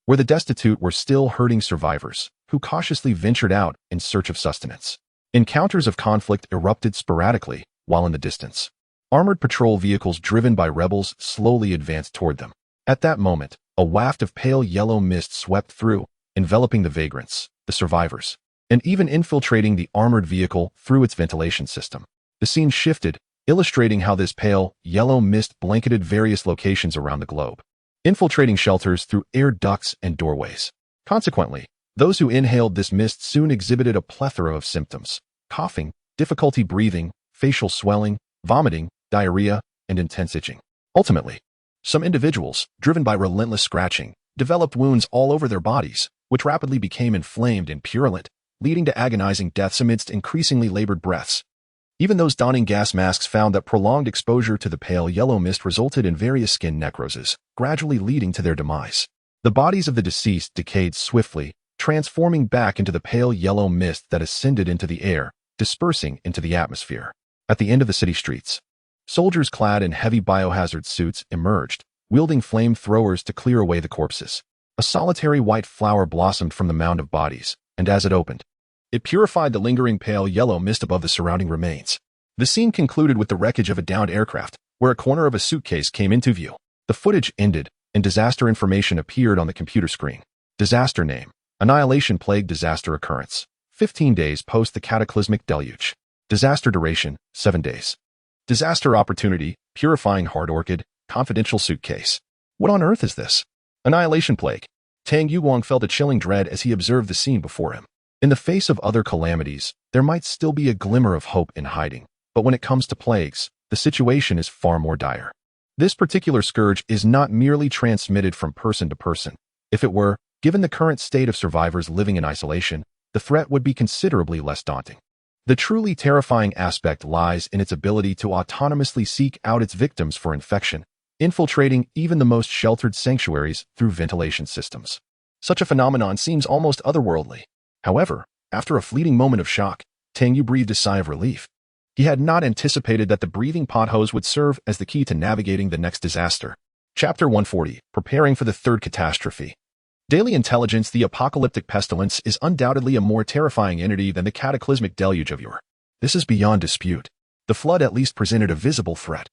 where the destitute were still hurting survivors, who cautiously ventured out in search of sustenance. Encounters of conflict erupted sporadically, while in the distance, armored patrol vehicles driven by rebels slowly advanced toward them. At that moment, a waft of pale yellow mist swept through, enveloping the vagrants, the survivors, and even infiltrating the armored vehicle through its ventilation system. The scene shifted, illustrating how this pale, yellow mist blanketed various locations around the globe, infiltrating shelters through air ducts and doorways. Consequently, those who inhaled this mist soon exhibited a plethora of symptoms: coughing, difficulty breathing, facial swelling, vomiting, diarrhea, and intense itching. Ultimately, some individuals, driven by relentless scratching, developed wounds all over their bodies, which rapidly became inflamed and purulent, leading to agonizing deaths amidst increasingly labored breaths. Even those donning gas masks found that prolonged exposure to the pale yellow mist resulted in various skin necroses, gradually leading to their demise. The bodies of the deceased decayed swiftly, transforming back into the pale yellow mist that ascended into the air, dispersing into the atmosphere. At the end of the city streets, soldiers clad in heavy biohazard suits emerged, wielding flamethrowers to clear away the corpses. A solitary white flower blossomed from the mound of bodies, and as it opened, it purified the lingering pale yellow mist above the surrounding remains. The scene concluded with the wreckage of a downed aircraft, where a corner of a suitcase came into view. The footage ended, and disaster information appeared on the computer screen. Disaster name: Annihilation Plague Disaster Occurrence. 15 days post the cataclysmic deluge. Disaster duration: 7 days. Disaster opportunity: Purifying Hard Orchid, confidential suitcase. What on earth is this? Annihilation Plague. Tang Yu felt a chilling dread as he observed the scene before him. In the face of other calamities, there might still be a glimmer of hope in hiding, but when it comes to plagues, the situation is far more dire. This particular scourge is not merely transmitted from person to person. If it were, given the current state of survivors living in isolation, the threat would be considerably less daunting. The truly terrifying aspect lies in its ability to autonomously seek out its victims for infection, infiltrating even the most sheltered sanctuaries through ventilation systems. Such a phenomenon seems almost otherworldly. However, after a fleeting moment of shock, Tang Yu breathed a sigh of relief. He had not anticipated that the breathing pot hose would serve as the key to navigating the next disaster. Chapter 140, Preparing for the Third Catastrophe. Daily intelligence: The apocalyptic pestilence is undoubtedly a more terrifying entity than the cataclysmic deluge of yore. This is beyond dispute. The flood at least presented a visible threat,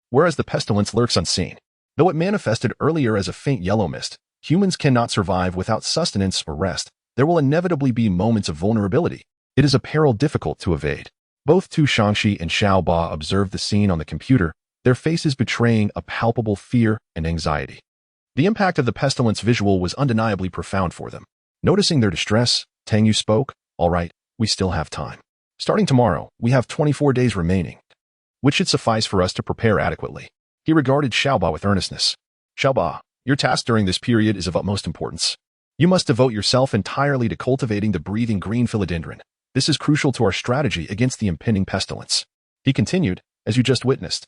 whereas the pestilence lurks unseen. Though it manifested earlier as a faint yellow mist, humans cannot survive without sustenance or rest. There will inevitably be moments of vulnerability. It is a peril difficult to evade. Both Tu Shangxi and Xiao Ba observed the scene on the computer, their faces betraying a palpable fear and anxiety. The impact of the pestilence visual was undeniably profound for them. Noticing their distress, Tang Yu spoke. All right, we still have time. Starting tomorrow, we have 24 days remaining, which should suffice for us to prepare adequately. He regarded Xiao Ba with earnestness. Xiao Ba, your task during this period is of utmost importance. You must devote yourself entirely to cultivating the breathing green philodendron. This is crucial to our strategy against the impending pestilence. He continued, as you just witnessed.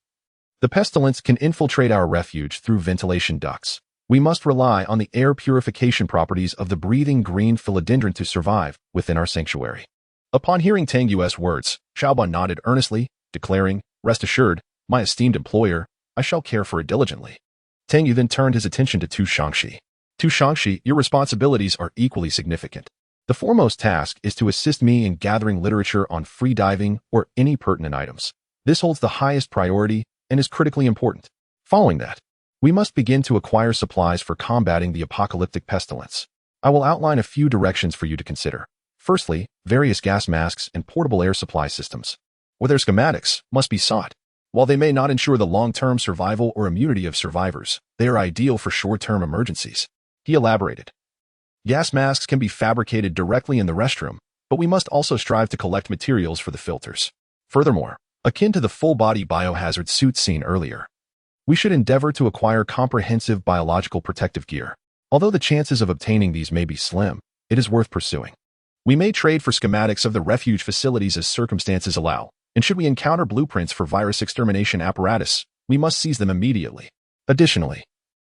The pestilence can infiltrate our refuge through ventilation ducts. We must rely on the air purification properties of the breathing green philodendron to survive within our sanctuary. Upon hearing Tang Yu's words, Xiao Ba nodded earnestly, declaring, Rest assured, my esteemed employer, I shall care for it diligently. Tang Yu then turned his attention to Tu Shangxi. Tu Shangxi, your responsibilities are equally significant. The foremost task is to assist me in gathering literature on free diving or any pertinent items. This holds the highest priority and is critically important. Following that, we must begin to acquire supplies for combating the apocalyptic pestilence. I will outline a few directions for you to consider. Firstly, various gas masks and portable air supply systems, or their schematics, must be sought. While they may not ensure the long-term survival or immunity of survivors, they are ideal for short-term emergencies. He elaborated. Gas masks can be fabricated directly in the restroom, but we must also strive to collect materials for the filters. Furthermore, akin to the full-body biohazard suit seen earlier, we should endeavor to acquire comprehensive biological protective gear. Although the chances of obtaining these may be slim, it is worth pursuing. We may trade for schematics of the refuge facilities as circumstances allow, and should we encounter blueprints for virus extermination apparatus, we must seize them immediately. Additionally,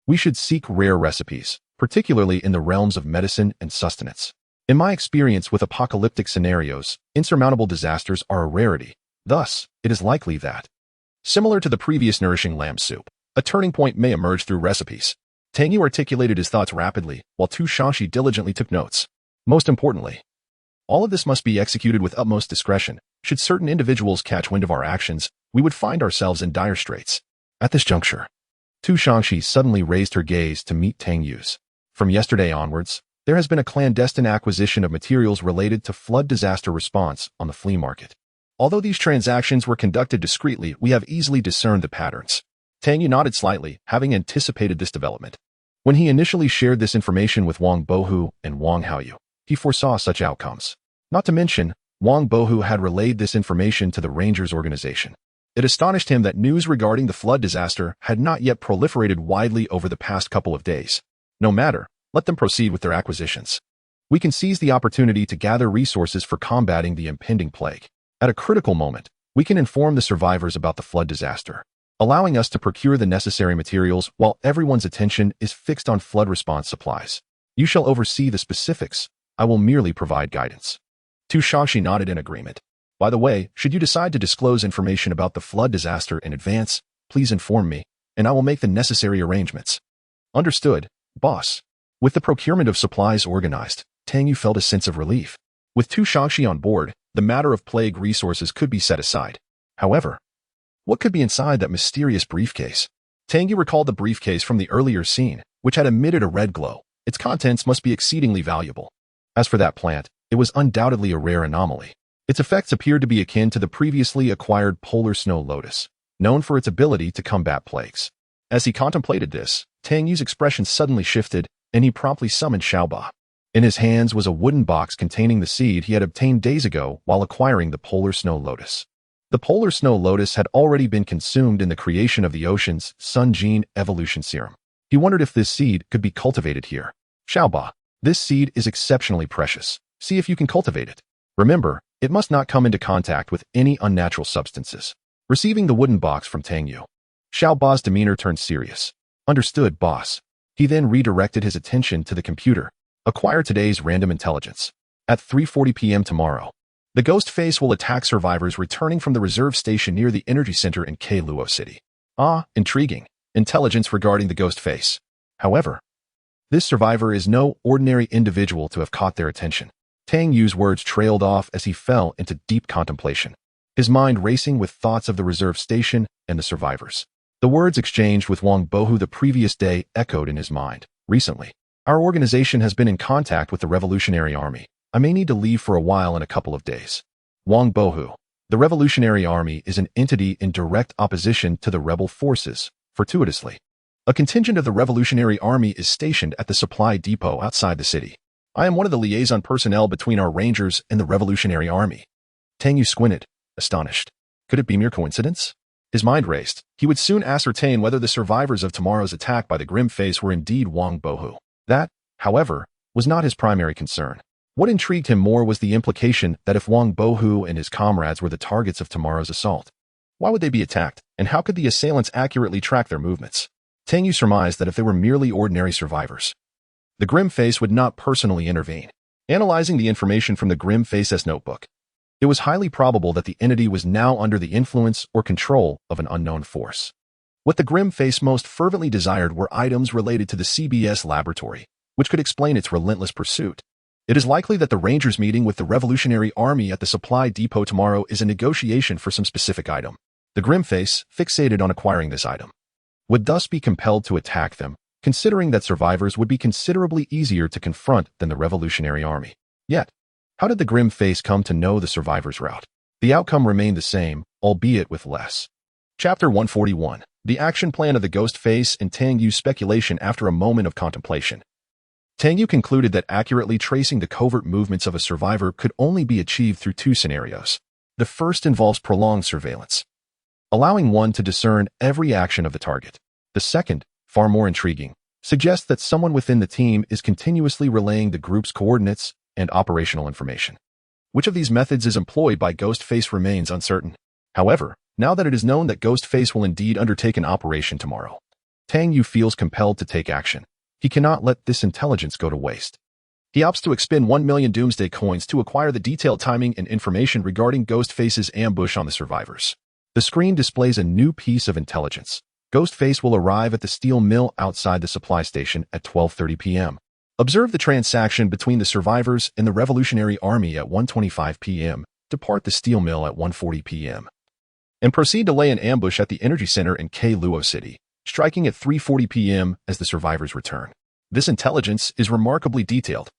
we should seek rare recipes, particularly in the realms of medicine and sustenance. In my experience with apocalyptic scenarios, insurmountable disasters are a rarity. Thus, it is likely that, similar to the previous nourishing lamb soup, a turning point may emerge through recipes. Tang Yu articulated his thoughts rapidly, while Tu Shangxi diligently took notes. Most importantly, all of this must be executed with utmost discretion. Should certain individuals catch wind of our actions, we would find ourselves in dire straits. At this juncture, Tu Shangxi suddenly raised her gaze to meet Tang Yu's. From yesterday onwards, there has been a clandestine acquisition of materials related to flood disaster response on the flea market. Although these transactions were conducted discreetly, we have easily discerned the patterns. Tang Yu nodded slightly, having anticipated this development. When he initially shared this information with Wang Bohu and Wang Haoyu, he foresaw such outcomes. Not to mention, Wang Bohu had relayed this information to the Rangers organization. It astonished him that news regarding the flood disaster had not yet proliferated widely over the past couple of days. No matter, let them proceed with their acquisitions. We can seize the opportunity to gather resources for combating the impending plague. At a critical moment, we can inform the survivors about the flood disaster, allowing us to procure the necessary materials while everyone's attention is fixed on flood response supplies. You shall oversee the specifics. I will merely provide guidance. Tu Shangxi nodded in agreement. By the way, should you decide to disclose information about the flood disaster in advance, please inform me, and I will make the necessary arrangements. Understood, boss. With the procurement of supplies organized, Tang Yu felt a sense of relief. With Tu Shangxi on board, the matter of plague resources could be set aside. However, what could be inside that mysterious briefcase? Tang Yu recalled the briefcase from the earlier scene, which had emitted a red glow. Its contents must be exceedingly valuable. As for that plant, it was undoubtedly a rare anomaly. Its effects appeared to be akin to the previously acquired polar snow lotus, known for its ability to combat plagues. As he contemplated this, Tang Yu's expression suddenly shifted, and he promptly summoned Xiaoba. In his hands was a wooden box containing the seed he had obtained days ago while acquiring the polar snow lotus. The polar snow lotus had already been consumed in the creation of the ocean's sun gene evolution serum. He wondered if this seed could be cultivated here. Xiaoba, this seed is exceptionally precious. See if you can cultivate it. Remember, it must not come into contact with any unnatural substances. Receiving the wooden box from Tang Yu, Xiaoba's demeanor turned serious. Understood, boss. He then redirected his attention to the computer. Acquire today's random intelligence. At 3:40 p.m. tomorrow, the ghost face will attack survivors returning from the reserve station near the energy center in Luo City. Ah, intriguing. Intelligence regarding the ghost face. However, this survivor is no ordinary individual to have caught their attention. Tang Yu's words trailed off as he fell into deep contemplation, his mind racing with thoughts of the reserve station and the survivors. The words exchanged with Wang Bohu the previous day echoed in his mind. Recently, our organization has been in contact with the Revolutionary Army. I may need to leave for a while in a couple of days. Wang Bohu, the Revolutionary Army is an entity in direct opposition to the rebel forces. Fortuitously, a contingent of the Revolutionary Army is stationed at the supply depot outside the city. I am one of the liaison personnel between our Rangers and the Revolutionary Army. Tang Yu squinted, astonished. Could it be mere coincidence? His mind raced. He would soon ascertain whether the survivors of tomorrow's attack by the Grim Face were indeed Wang Bohu. That, however, was not his primary concern. What intrigued him more was the implication that if Wang Bohu and his comrades were the targets of tomorrow's assault, why would they be attacked, and how could the assailants accurately track their movements? Tang Yu surmised that if they were merely ordinary survivors, the Grim Face would not personally intervene. Analyzing the information from the Grim Face's notebook, it was highly probable that the entity was now under the influence or control of an unknown force. What the Grim Face most fervently desired were items related to the CBS laboratory, which could explain its relentless pursuit. It is likely that the Rangers meeting with the Revolutionary Army at the supply depot tomorrow is a negotiation for some specific item. The Grim Face, fixated on acquiring this item, would thus be compelled to attack them, considering that survivors would be considerably easier to confront than the Revolutionary Army. Yet, how did the Grim Face come to know the survivors' route? The outcome remained the same, albeit with less. Chapter 141. The action plan of the Ghost Face and Tang Yu's speculation after a moment of contemplation. Tang Yu concluded that accurately tracing the covert movements of a survivor could only be achieved through two scenarios. The first involves prolonged surveillance, allowing one to discern every action of the target. The second, far more intriguing, suggests that someone within the team is continuously relaying the group's coordinates and operational information. Which of these methods is employed by Ghost Face remains uncertain. However, now that it is known that Ghost Face will indeed undertake an operation tomorrow, Tang Yu feels compelled to take action. He cannot let this intelligence go to waste. He opts to expend 1 million Doomsday coins to acquire the detailed timing and information regarding Ghost Face's ambush on the survivors. The screen displays a new piece of intelligence. Ghost Face will arrive at the steel mill outside the supply station at 12:30 p.m. Observe the transaction between the survivors and the Revolutionary Army at 1:25 p.m., depart the steel mill at 1:40 p.m., and proceed to lay an ambush at the energy center in Luo City, striking at 3:40 p.m. as the survivors return. This intelligence is remarkably detailed.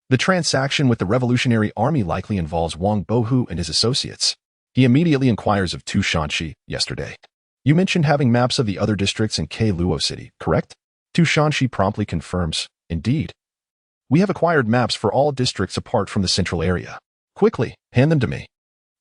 The transaction with the Revolutionary Army likely involves Wang Bohu and his associates. He immediately inquires of Tu Shangxi yesterday. You mentioned having maps of the other districts in Luo City, correct? Tu Shangxi promptly confirms, indeed. We have acquired maps for all districts apart from the central area. Quickly, hand them to me.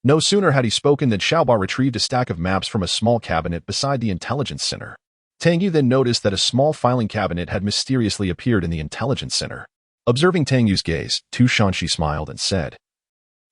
No sooner had he spoken than Xiaoba retrieved a stack of maps from a small cabinet beside the intelligence center. Tang Yu then noticed that a small filing cabinet had mysteriously appeared in the intelligence center. Observing Tang Yu's gaze, Tu Shanxi smiled and said,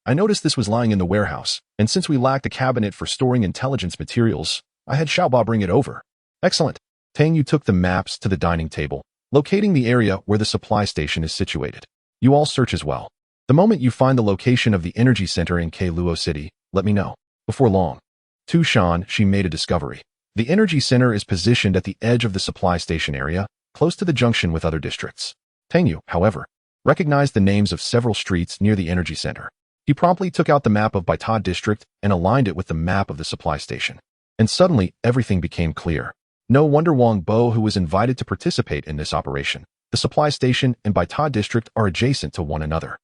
I noticed this was lying in the warehouse, and since we lacked a cabinet for storing intelligence materials, I had Xiaoba bring it over. Excellent. Tang Yu took the maps to the dining table, locating the area where the supply station is situated. You all search as well. The moment you find the location of the energy center in Luo City, let me know. Before long, Tu Shanxi made a discovery. The energy center is positioned at the edge of the supply station area, close to the junction with other districts. Tang Yu, however, recognized the names of several streets near the energy center. He promptly took out the map of Baita district and aligned it with the map of the supply station. And suddenly, everything became clear. No wonder Wang Bo, who was invited to participate in this operation. The supply station and Baita district are adjacent to one another.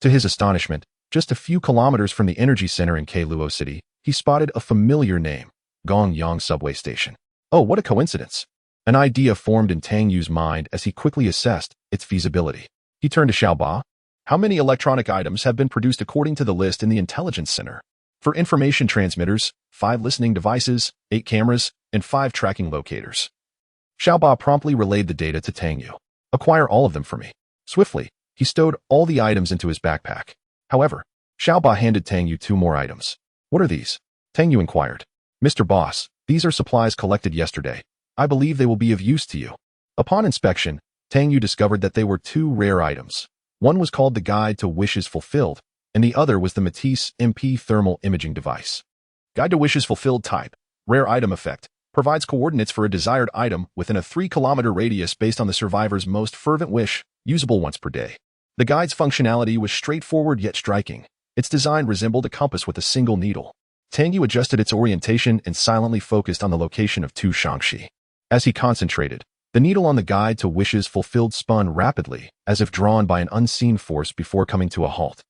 To his astonishment, just a few kilometers from the energy center in Luo City, he spotted a familiar name, Gongyang subway station. Oh, what a coincidence. An idea formed in Tang Yu's mind as he quickly assessed its feasibility. He turned to Xiaoba. How many electronic items have been produced according to the list in the intelligence center? For information transmitters, 5 listening devices, 8 cameras, and 5 tracking locators. Xiaoba promptly relayed the data to Tang Yu. Acquire all of them for me. Swiftly, he stowed all the items into his backpack. However, Xiaoba handed Tang Yu 2 more items. What are these? Tang Yu inquired. Mr. Boss, these are supplies collected yesterday. I believe they will be of use to you. Upon inspection, Tang Yu discovered that they were 2 rare items. One was called the Guide to Wishes Fulfilled, and the other was the Matisse MP thermal imaging device. Guide to Wishes Fulfilled type, rare item effect, provides coordinates for a desired item within a 3-kilometer radius based on the survivor's most fervent wish, usable once per day. The guide's functionality was straightforward yet striking. Its design resembled a compass with a single needle. Tang Yu adjusted its orientation and silently focused on the location of Tu Shanxi. As he concentrated, the needle on the Guide to Wishes Fulfilled spun rapidly, as if drawn by an unseen force before coming to a halt,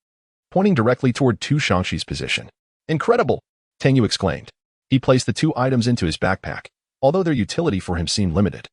pointing directly toward Tu Shanxi's position. Incredible! Tang Yu exclaimed. He placed the 2 items into his backpack, although their utility for him seemed limited.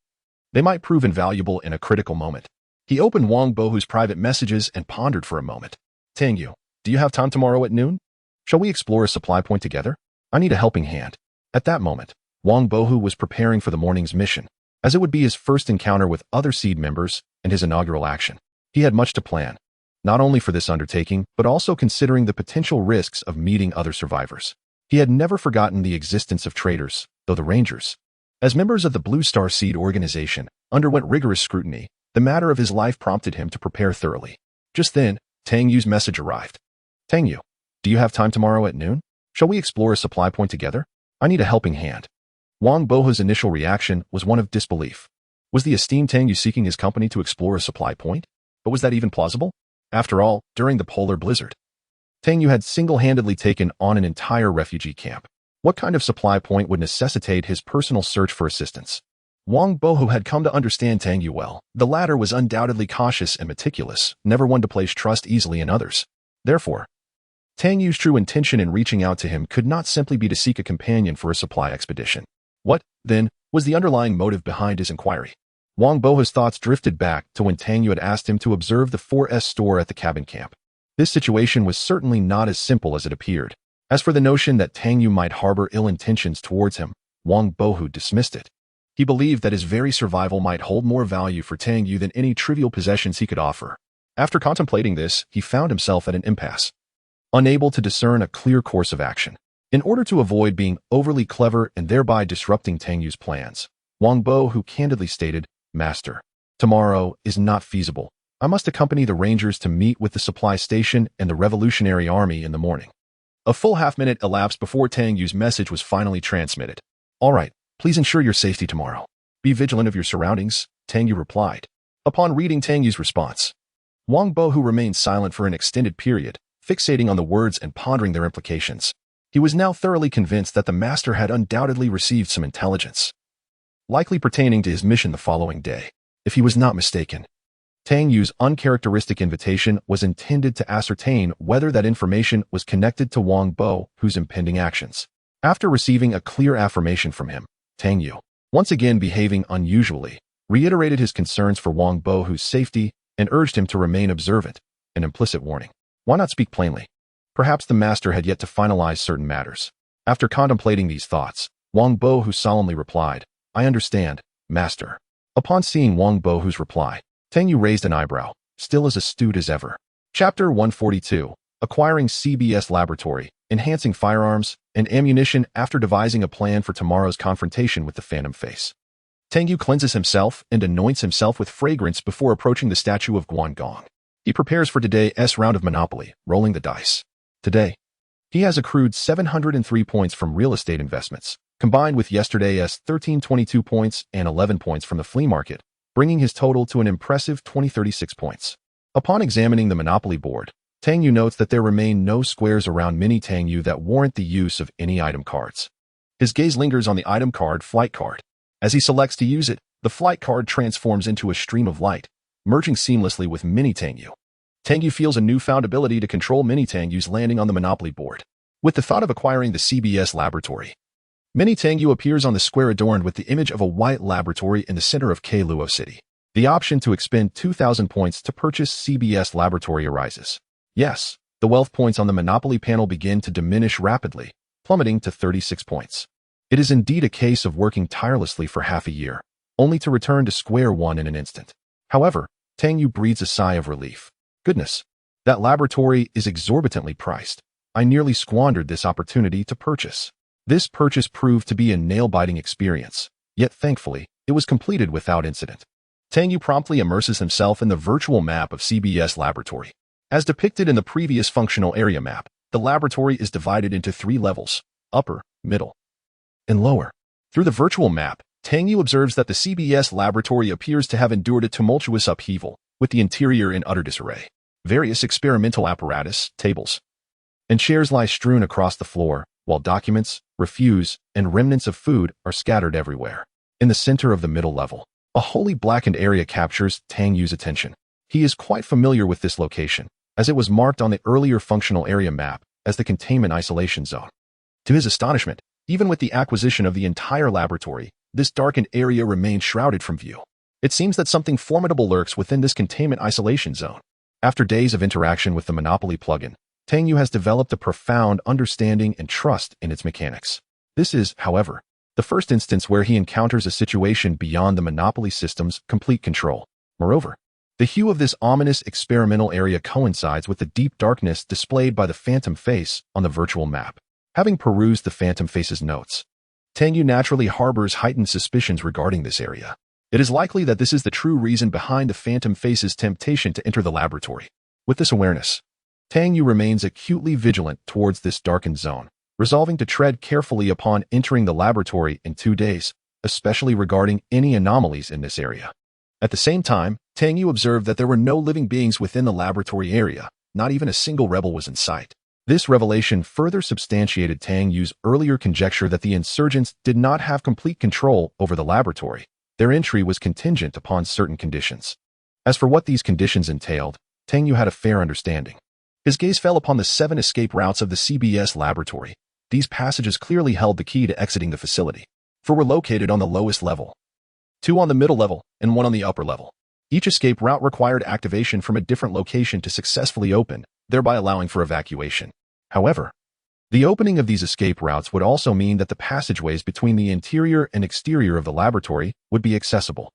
They might prove invaluable in a critical moment. He opened Wang Bohu's private messages and pondered for a moment. Tang Yu, do you have time tomorrow at noon? Shall we explore a supply point together? I need a helping hand. At that moment, Wang Bohu was preparing for the morning's mission, as it would be his first encounter with other seed members and his inaugural action. He had much to plan, not only for this undertaking, but also considering the potential risks of meeting other survivors. He had never forgotten the existence of traitors, though the Rangers, as members of the Blue Star Seed organization, underwent rigorous scrutiny. The matter of his life prompted him to prepare thoroughly. Just then, Tang Yu's message arrived. Tang Yu, do you have time tomorrow at noon? Shall we explore a supply point together? I need a helping hand. Wang Bohu's initial reaction was one of disbelief. Was the esteemed Tang Yu seeking his company to explore a supply point? But was that even plausible? After all, during the polar blizzard, Tang Yu had single-handedly taken on an entire refugee camp. What kind of supply point would necessitate his personal search for assistance? Wang Bohu had come to understand Tang Yu well. The latter was undoubtedly cautious and meticulous, never one to place trust easily in others. Therefore, Tang Yu's true intention in reaching out to him could not simply be to seek a companion for a supply expedition. What, then, was the underlying motive behind his inquiry? Wang Bohu's thoughts drifted back to when Tang Yu had asked him to observe the 4S store at the cabin camp. This situation was certainly not as simple as it appeared. As for the notion that Tang Yu might harbor ill intentions towards him, Wang Bohu dismissed it. He believed that his very survival might hold more value for Tang Yu than any trivial possessions he could offer. After contemplating this, he found himself at an impasse, unable to discern a clear course of action. In order to avoid being overly clever and thereby disrupting Tang Yu's plans, Wang Bohu candidly stated, Master, tomorrow is not feasible. I must accompany the Rangers to meet with the supply station and the Revolutionary Army in the morning. A full half-minute elapsed before Tang Yu's message was finally transmitted. All right, please ensure your safety tomorrow. Be vigilant of your surroundings, Tang Yu replied. Upon reading Tang Yu's response, Wang Bohu remained silent for an extended period, fixating on the words and pondering their implications. He was now thoroughly convinced that the master had undoubtedly received some intelligence, likely pertaining to his mission the following day. If he was not mistaken, Tang Yu's uncharacteristic invitation was intended to ascertain whether that information was connected to Wang Bohu's impending actions. After receiving a clear affirmation from him, Tang Yu, once again behaving unusually, reiterated his concerns for Wang Bohu's safety and urged him to remain observant, an implicit warning. Why not speak plainly? Perhaps the master had yet to finalize certain matters. After contemplating these thoughts, Wang Bohu solemnly replied, "I understand, master." Upon seeing Wang Bohu's reply, Tang Yu raised an eyebrow, still as astute as ever. Chapter 142. Acquiring CBS Laboratory, Enhancing Firearms and Ammunition after devising a plan for tomorrow's confrontation with the Phantom Face. Tang Yu cleanses himself and anoints himself with fragrance before approaching the statue of Guangong. He prepares for today's round of Monopoly, rolling the dice. Today, he has accrued 703 points from real estate investments, combined with yesterday's 1322 points and 11 points from the flea market, bringing his total to an impressive 2036 points. Upon examining the Monopoly board, Tang Yu notes that there remain no squares around Mini Tang Yu that warrant the use of any item cards. His gaze lingers on the item card Flight card. As he selects to use it, the Flight card transforms into a stream of light, merging seamlessly with Mini Tang Yu. Tang Yu feels a newfound ability to control Mini Tang Yu's landing on the Monopoly board. With the thought of acquiring the CBS Laboratory, Mini Tang Yu appears on the square adorned with the image of a white laboratory in the center of Kailuo City. The option to expend 2,000 points to purchase CBS Laboratory arises. Yes, the wealth points on the Monopoly panel begin to diminish rapidly, plummeting to 36 points. It is indeed a case of working tirelessly for half a year, only to return to square one in an instant. However, Tang Yu breathes a sigh of relief. Goodness, that laboratory is exorbitantly priced. I nearly squandered this opportunity to purchase. This purchase proved to be a nail-biting experience, yet thankfully, it was completed without incident. Tang Yu promptly immerses himself in the virtual map of CBS Laboratory. As depicted in the previous functional area map, the laboratory is divided into 3 levels: upper, middle, and lower. Through the virtual map, Tang Yu observes that the CBS Laboratory appears to have endured a tumultuous upheaval, with the interior in utter disarray. Various experimental apparatus, tables, and chairs lie strewn across the floor, while documents, refuse, and remnants of food are scattered everywhere. In the center of the middle level, a wholly blackened area captures Tang Yu's attention. He is quite familiar with this location, as it was marked on the earlier functional area map as the containment isolation zone. To his astonishment, even with the acquisition of the entire laboratory, this darkened area remained shrouded from view. It seems that something formidable lurks within this containment isolation zone. After days of interaction with the Monopoly plugin, Tang Yu has developed a profound understanding and trust in its mechanics. This is, however, the first instance where he encounters a situation beyond the Monopoly system's complete control. Moreover, the hue of this ominous experimental area coincides with the deep darkness displayed by the Phantom Face on the virtual map. Having perused the Phantom Face's notes, Tang Yu naturally harbors heightened suspicions regarding this area. It is likely that this is the true reason behind the Phantom Face's temptation to enter the laboratory. With this awareness, Tang Yu remains acutely vigilant towards this darkened zone, resolving to tread carefully upon entering the laboratory in 2 days, especially regarding any anomalies in this area. At the same time, Tang Yu observed that there were no living beings within the laboratory area, not even a single rebel was in sight. This revelation further substantiated Tang Yu's earlier conjecture that the insurgents did not have complete control over the laboratory. Their entry was contingent upon certain conditions. As for what these conditions entailed, Tang Yu had a fair understanding. His gaze fell upon the 7 escape routes of the CBS laboratory. These passages clearly held the key to exiting the facility. 4 were located on the lowest level, 2 on the middle level, and 1 on the upper level. Each escape route required activation from a different location to successfully open, thereby allowing for evacuation. However, the opening of these escape routes would also mean that the passageways between the interior and exterior of the laboratory would be accessible.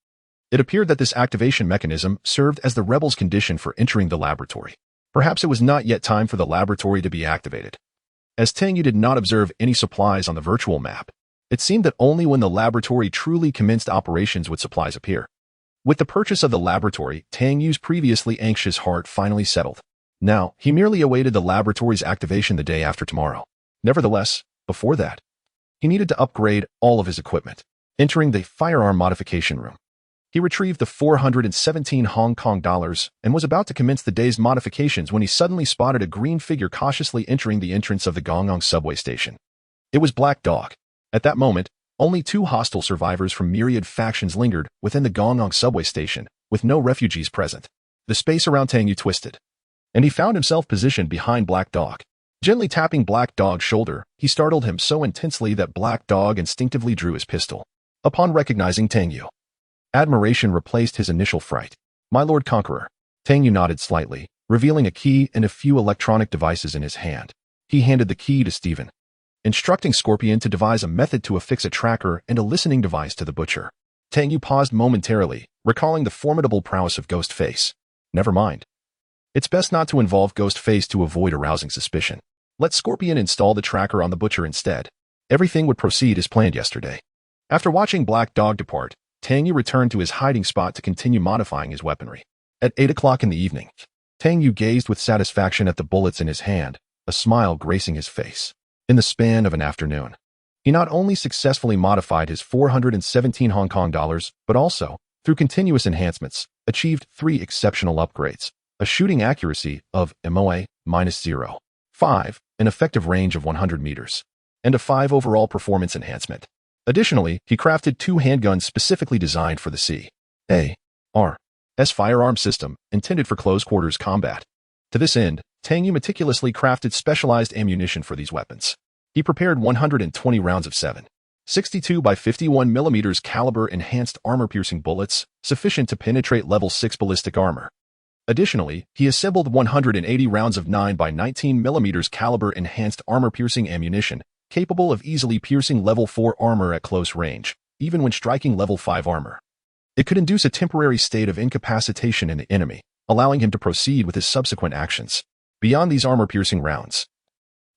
It appeared that this activation mechanism served as the rebels' condition for entering the laboratory. Perhaps it was not yet time for the laboratory to be activated. As Tang Yu did not observe any supplies on the virtual map, it seemed that only when the laboratory truly commenced operations would supplies appear. With the purchase of the laboratory, Tang Yu's previously anxious heart finally settled. Now, he merely awaited the laboratory's activation the day after tomorrow. Nevertheless, before that, he needed to upgrade all of his equipment. Entering the firearm modification room, he retrieved the 417 Hong Kong dollars and was about to commence the day's modifications when he suddenly spotted a green figure cautiously entering the entrance of the Gongong subway station. It was Black Dog. At that moment, only 2 hostile survivors from myriad factions lingered within the Gongong subway station, with no refugees present. The space around Tang Yu twisted, and he found himself positioned behind Black Dog. Gently tapping Black Dog's shoulder, he startled him so intensely that Black Dog instinctively drew his pistol. Upon recognizing Tang Yu, admiration replaced his initial fright. "My Lord Conqueror." Tang Yu nodded slightly, revealing a key and a few electronic devices in his hand. He handed the key to Stephen, instructing Scorpion to devise a method to affix a tracker and a listening device to the butcher. Tang Yu paused momentarily, recalling the formidable prowess of Ghostface. Never mind. It's best not to involve Ghostface to avoid arousing suspicion. Let Scorpion install the tracker on the butcher instead. Everything would proceed as planned yesterday. After watching Black Dog depart, Tang Yu returned to his hiding spot to continue modifying his weaponry. At 8 o'clock in the evening, Tang Yu gazed with satisfaction at the bullets in his hand, a smile gracing his face. In the span of an afternoon, he not only successfully modified his 417 Hong Kong dollars, but also, through continuous enhancements, achieved 3 exceptional upgrades: a shooting accuracy of MOA -0.5, an effective range of 100 meters, and a 5 overall performance enhancement. Additionally, he crafted 2 handguns specifically designed for the CAR's firearm system, intended for close-quarters combat. To this end, Tang Yu meticulously crafted specialized ammunition for these weapons. He prepared 120 rounds of 7.62 by 51 mm caliber enhanced armor-piercing bullets, sufficient to penetrate level 6 ballistic armor. Additionally, he assembled 180 rounds of 9 by 19 mm caliber enhanced armor-piercing ammunition, capable of easily piercing level 4 armor at close range, even when striking level 5 armor. It could induce a temporary state of incapacitation in the enemy, allowing him to proceed with his subsequent actions. Beyond these armor-piercing rounds,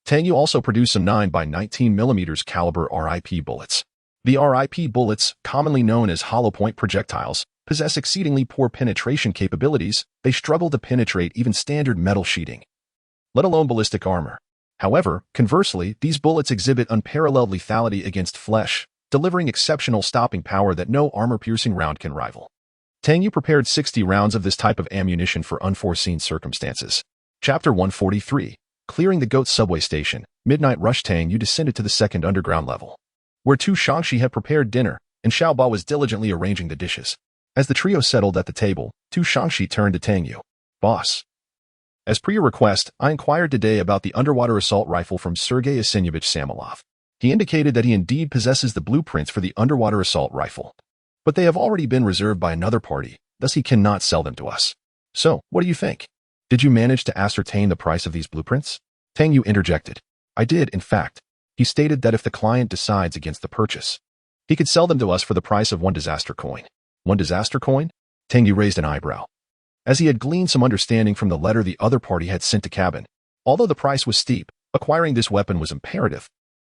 Tang Yu also produced some 9 by 19 mm caliber RIP bullets. The RIP bullets, commonly known as hollow-point projectiles, possess exceedingly poor penetration capabilities. They struggle to penetrate even standard metal sheeting, let alone ballistic armor. However, conversely, these bullets exhibit unparalleled lethality against flesh, delivering exceptional stopping power that no armor-piercing round can rival. Tang Yu prepared 60 rounds of this type of ammunition for unforeseen circumstances. Chapter 143. Clearing the Goat subway station, Midnight Rush. Tang Yu descended to the second underground level, where Tu Shangxi had prepared dinner, and Xiaoba was diligently arranging the dishes. As the trio settled at the table, Tu Shangxi turned to Tang Yu. Boss, as per your request, I inquired today about the underwater assault rifle from Sergei Arsenyevich Samolov. He indicated that he indeed possesses the blueprints for the underwater assault rifle, but they have already been reserved by another party, thus he cannot sell them to us. So, what do you think? Did you manage to ascertain the price of these blueprints? Tang Yu interjected. I did, in fact. He stated that if the client decides against the purchase, he could sell them to us for the price of 1 disaster coin. 1 disaster coin? Tang Yu raised an eyebrow, as he had gleaned some understanding from the letter the other party had sent to Cabin. Although the price was steep, acquiring this weapon was imperative.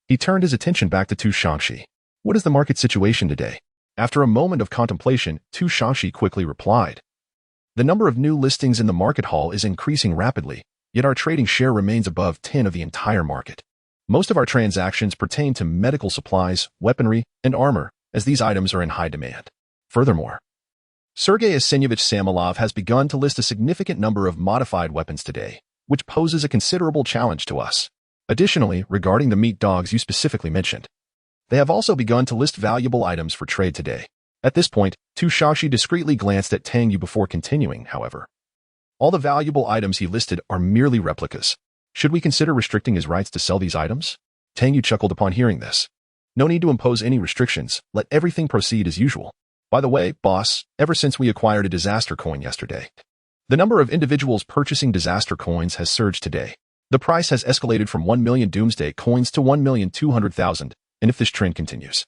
He turned his attention back to Tu Shangxi. What is the market situation today? After a moment of contemplation, Tu Shangxi quickly replied. The number of new listings in the market hall is increasing rapidly, yet our trading share remains above 10 of the entire market. Most of our transactions pertain to medical supplies, weaponry, and armor, as these items are in high demand. Furthermore, Sergei Arsenyevich Samolov has begun to list a significant number of modified weapons today, which poses a considerable challenge to us. Additionally, regarding the meat dogs you specifically mentioned, they have also begun to list valuable items for trade today. At this point, Tu Shangxi discreetly glanced at Tang Yu before continuing, however. All the valuable items he listed are merely replicas. Should we consider restricting his rights to sell these items? Tang Yu chuckled upon hearing this. No need to impose any restrictions. Let everything proceed as usual. By the way, boss, ever since we acquired a disaster coin yesterday, the number of individuals purchasing disaster coins has surged today. The price has escalated from 1 million doomsday coins to 1,200,000, and if this trend continues,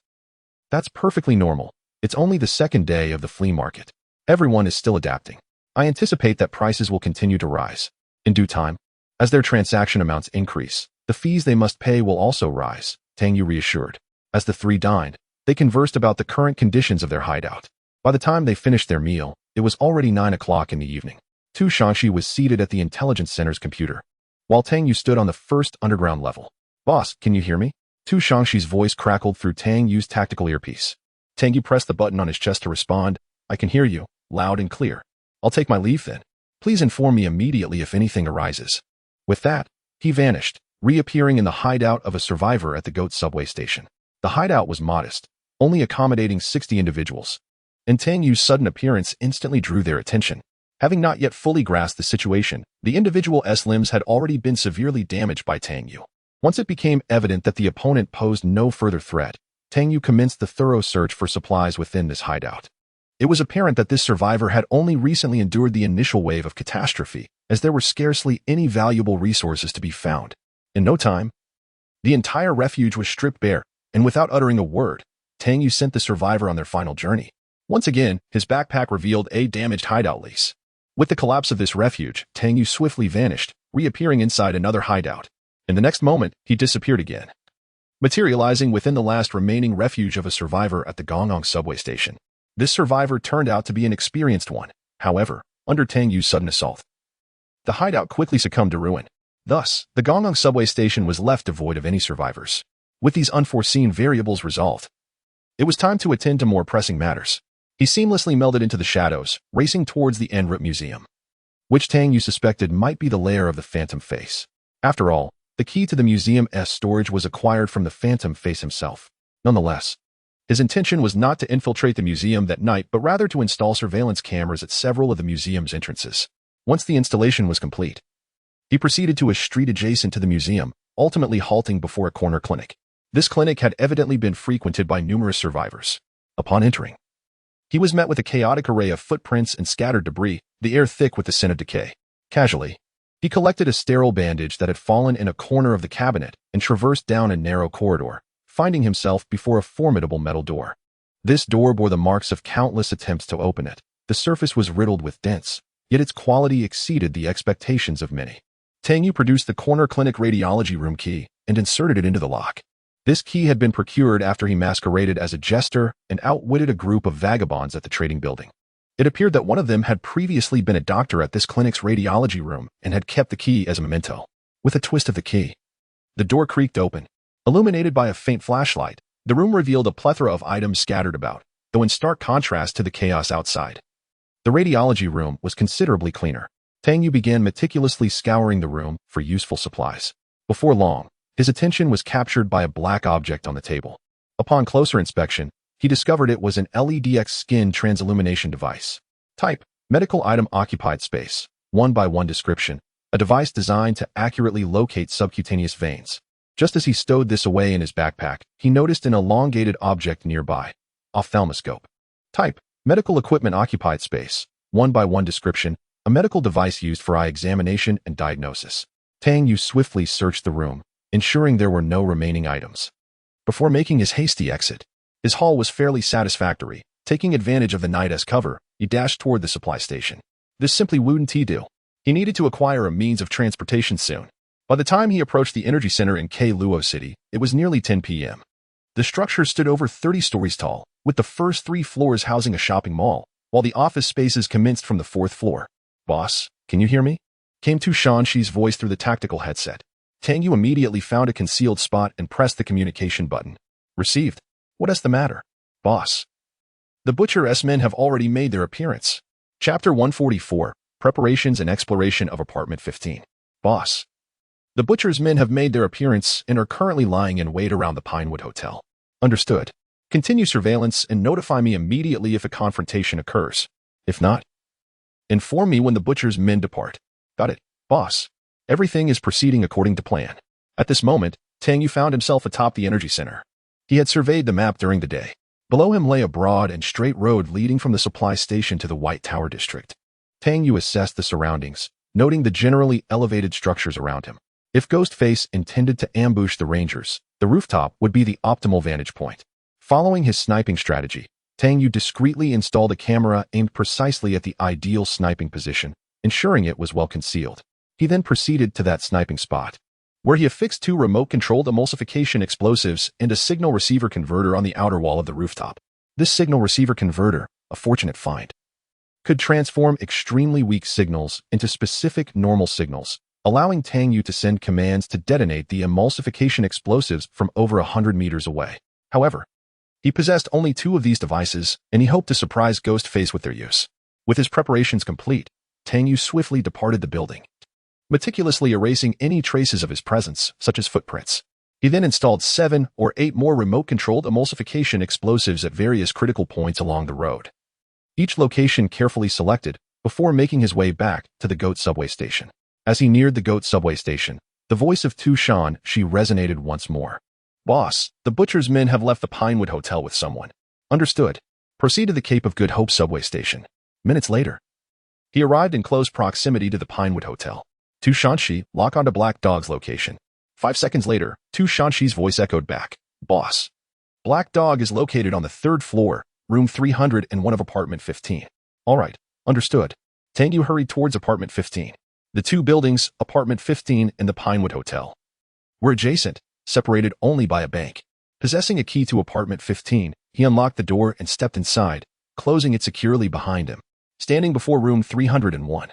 that's perfectly normal. It's only the second day of the flea market. Everyone is still adapting. I anticipate that prices will continue to rise. In due time, as their transaction amounts increase, the fees they must pay will also rise, Tang Yu reassured. As the three dined, they conversed about the current conditions of their hideout. By the time they finished their meal, it was already 9 o'clock in the evening. Tu Shangxi was seated at the intelligence center's computer, while Tang Yu stood on the first underground level. Boss, can you hear me? Tu Shangxi's voice crackled through Tang Yu's tactical earpiece. Tang Yu pressed the button on his chest to respond. I can hear you, loud and clear. I'll take my leave then. Please inform me immediately if anything arises. With that, he vanished, reappearing in the hideout of a survivor at the Goat subway station. The hideout was modest, only accommodating 60 individuals, and Tang Yu's sudden appearance instantly drew their attention. Having not yet fully grasped the situation, the individual's limbs had already been severely damaged by Tang Yu. Once it became evident that the opponent posed no further threat, Tang Yu commenced the thorough search for supplies within this hideout. It was apparent that this survivor had only recently endured the initial wave of catastrophe, as there were scarcely any valuable resources to be found. In no time, the entire refuge was stripped bare, and without uttering a word, Tang Yu sent the survivor on their final journey. Once again, his backpack revealed a damaged hideout lease. With the collapse of this refuge, Tang Yu swiftly vanished, reappearing inside another hideout. In the next moment, he disappeared again, materializing within the last remaining refuge of a survivor at the Gongong subway station. This survivor turned out to be an experienced one. However, under Tang Yu's sudden assault, the hideout quickly succumbed to ruin. Thus, the Gongong subway station was left devoid of any survivors. With these unforeseen variables resolved, it was time to attend to more pressing matters. He seamlessly melded into the shadows, racing towards the en route museum, which Tang Yu suspected might be the lair of the Phantom Face. After all, the key to the museum's storage was acquired from the Phantom Face himself. Nonetheless, his intention was not to infiltrate the museum that night, but rather to install surveillance cameras at several of the museum's entrances. Once the installation was complete, he proceeded to a street adjacent to the museum, ultimately halting before a corner clinic. This clinic had evidently been frequented by numerous survivors. Upon entering, he was met with a chaotic array of footprints and scattered debris, the air thick with the scent of decay. Casually, he collected a sterile bandage that had fallen in a corner of the cabinet and traversed down a narrow corridor, finding himself before a formidable metal door. This door bore the marks of countless attempts to open it. The surface was riddled with dents, yet its quality exceeded the expectations of many. Tang Yu produced the corner clinic radiology room key and inserted it into the lock. This key had been procured after he masqueraded as a jester and outwitted a group of vagabonds at the trading building. It appeared that one of them had previously been a doctor at this clinic's radiology room and had kept the key as a memento. With a twist of the key, the door creaked open. Illuminated by a faint flashlight, the room revealed a plethora of items scattered about, though in stark contrast to the chaos outside. The radiology room was considerably cleaner. Tang Yu began meticulously scouring the room for useful supplies. Before long, his attention was captured by a black object on the table. Upon closer inspection, he discovered it was an LEDX skin transillumination device. Type: medical item occupied space. 1x1 description: a device designed to accurately locate subcutaneous veins. Just as he stowed this away in his backpack, he noticed an elongated object nearby. Ophthalmoscope. Type: medical equipment occupied space. 1x1 description: a medical device used for eye examination and diagnosis. Tang Yu swiftly searched the room, ensuring there were no remaining items. Before making his hasty exit, his haul was fairly satisfactory. Taking advantage of the night as cover, he dashed toward the supply station. This simply wouldn't do. He needed to acquire a means of transportation soon. By the time he approached the energy center in Luo City, it was nearly 10 p.m. The structure stood over 30 stories tall, with the first 3 floors housing a shopping mall, while the office spaces commenced from the 4th floor. "Boss, can you hear me?" came Tu Shanshi's voice through the tactical headset. Tang Yu immediately found a concealed spot and pressed the communication button. "Received. What is the matter?" "Boss, the Butcher's men have already made their appearance." Chapter 144, Preparations and Exploration of Apartment 15. "Boss, the Butcher's men have made their appearance and are currently lying in wait around the Pinewood Hotel." "Understood. Continue surveillance and notify me immediately if a confrontation occurs. If not, inform me when the Butcher's men depart." "Got it, boss. Everything is proceeding according to plan." At this moment, Tang Yu found himself atop the energy center. He had surveyed the map during the day. Below him lay a broad and straight road leading from the supply station to the White Tower district. Tang Yu assessed the surroundings, noting the generally elevated structures around him. If Ghostface intended to ambush the Rangers, the rooftop would be the optimal vantage point. Following his sniping strategy, Tang Yu discreetly installed a camera aimed precisely at the ideal sniping position, ensuring it was well concealed. He then proceeded to that sniping spot, where he affixed 2 remote-controlled emulsification explosives and a signal receiver converter on the outer wall of the rooftop. This signal receiver converter, a fortunate find, could transform extremely weak signals into specific normal signals, allowing Tang Yu to send commands to detonate the emulsification explosives from over 100 meters away. However, he possessed only 2 of these devices, and he hoped to surprise Ghostface with their use. With his preparations complete, Tang Yu swiftly departed the building, meticulously erasing any traces of his presence, such as footprints. He then installed 7 or 8 more remote-controlled emulsification explosives at various critical points along the road, each location carefully selected, before making his way back to the Goat subway station. As he neared the Goat subway station, the voice of Tu Shan resonated once more. "Boss, the Butcher's men have left the Pinewood Hotel with someone." "Understood. Proceed to the Cape of Good Hope subway station." Minutes later, He arrived in close proximity to the Pinewood Hotel. Tu Shanxi, lock onto Black Dog's location. 5 seconds later, Tu Shanxi's voice echoed back. Boss. Black Dog is located on the 3rd floor, room 301 of apartment 15. All right, understood. Tang Yu hurried towards apartment 15. The two buildings, apartment 15 and the Pinewood Hotel, were adjacent, separated only by a bank. Possessing a key to apartment 15, he unlocked the door and stepped inside, closing it securely behind him. Standing before room 301,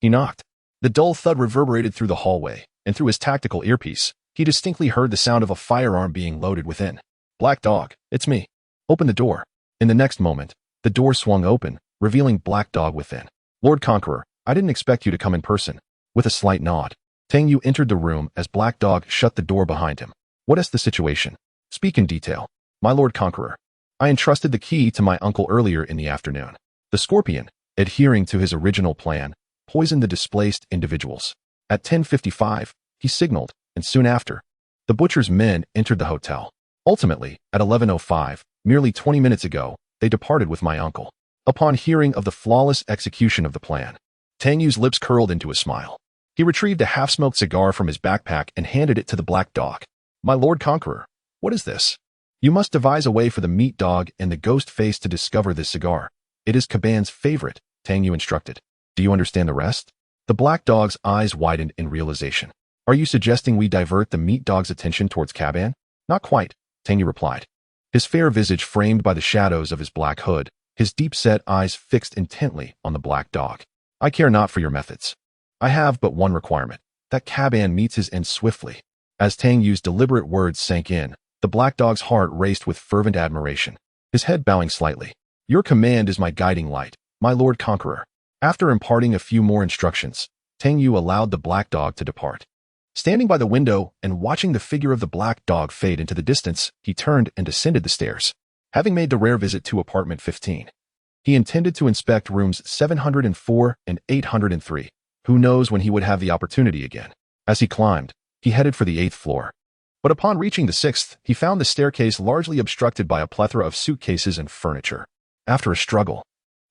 he knocked. The dull thud reverberated through the hallway, and through his tactical earpiece, he distinctly heard the sound of a firearm being loaded within. Black Dog, it's me. Open the door. In the next moment, the door swung open, revealing Black Dog within. Lord Conqueror, I didn't expect you to come in person. With a slight nod, Tang Yu entered the room as Black Dog shut the door behind him. What is the situation? Speak in detail. My Lord Conqueror, I entrusted the key to my uncle earlier in the afternoon. The Scorpion, adhering to his original plan, poisoned the displaced individuals. At 10:55, he signaled, and soon after, the butcher's men entered the hotel. Ultimately, at 11:05, merely 20 minutes ago, they departed with my uncle. Upon hearing of the flawless execution of the plan, Tang Yu's lips curled into a smile. He retrieved a half-smoked cigar from his backpack and handed it to the Black Dog. My Lord Conqueror, what is this? You must devise a way for the meat dog and the ghost face to discover this cigar. It is Caban's favorite, Tang Yu instructed. Do you understand the rest? The Black Dog's eyes widened in realization. Are you suggesting we divert the meat dog's attention towards Caban? Not quite, Tang Yu replied. His fair visage framed by the shadows of his black hood, his deep-set eyes fixed intently on the Black Dog. I care not for your methods. I have but one requirement, that Caban meets his end swiftly. As Tang Yu's deliberate words sank in, the Black Dog's heart raced with fervent admiration, his head bowing slightly. Your command is my guiding light, my Lord Conqueror. After imparting a few more instructions, Tang Yu allowed the Black Dog to depart. Standing by the window and watching the figure of the Black Dog fade into the distance, he turned and descended the stairs. Having made the rare visit to apartment 15, he intended to inspect rooms 704 and 803. Who knows when he would have the opportunity again? As he climbed, he headed for the 8th floor. But upon reaching the 6th, he found the staircase largely obstructed by a plethora of suitcases and furniture. After a struggle,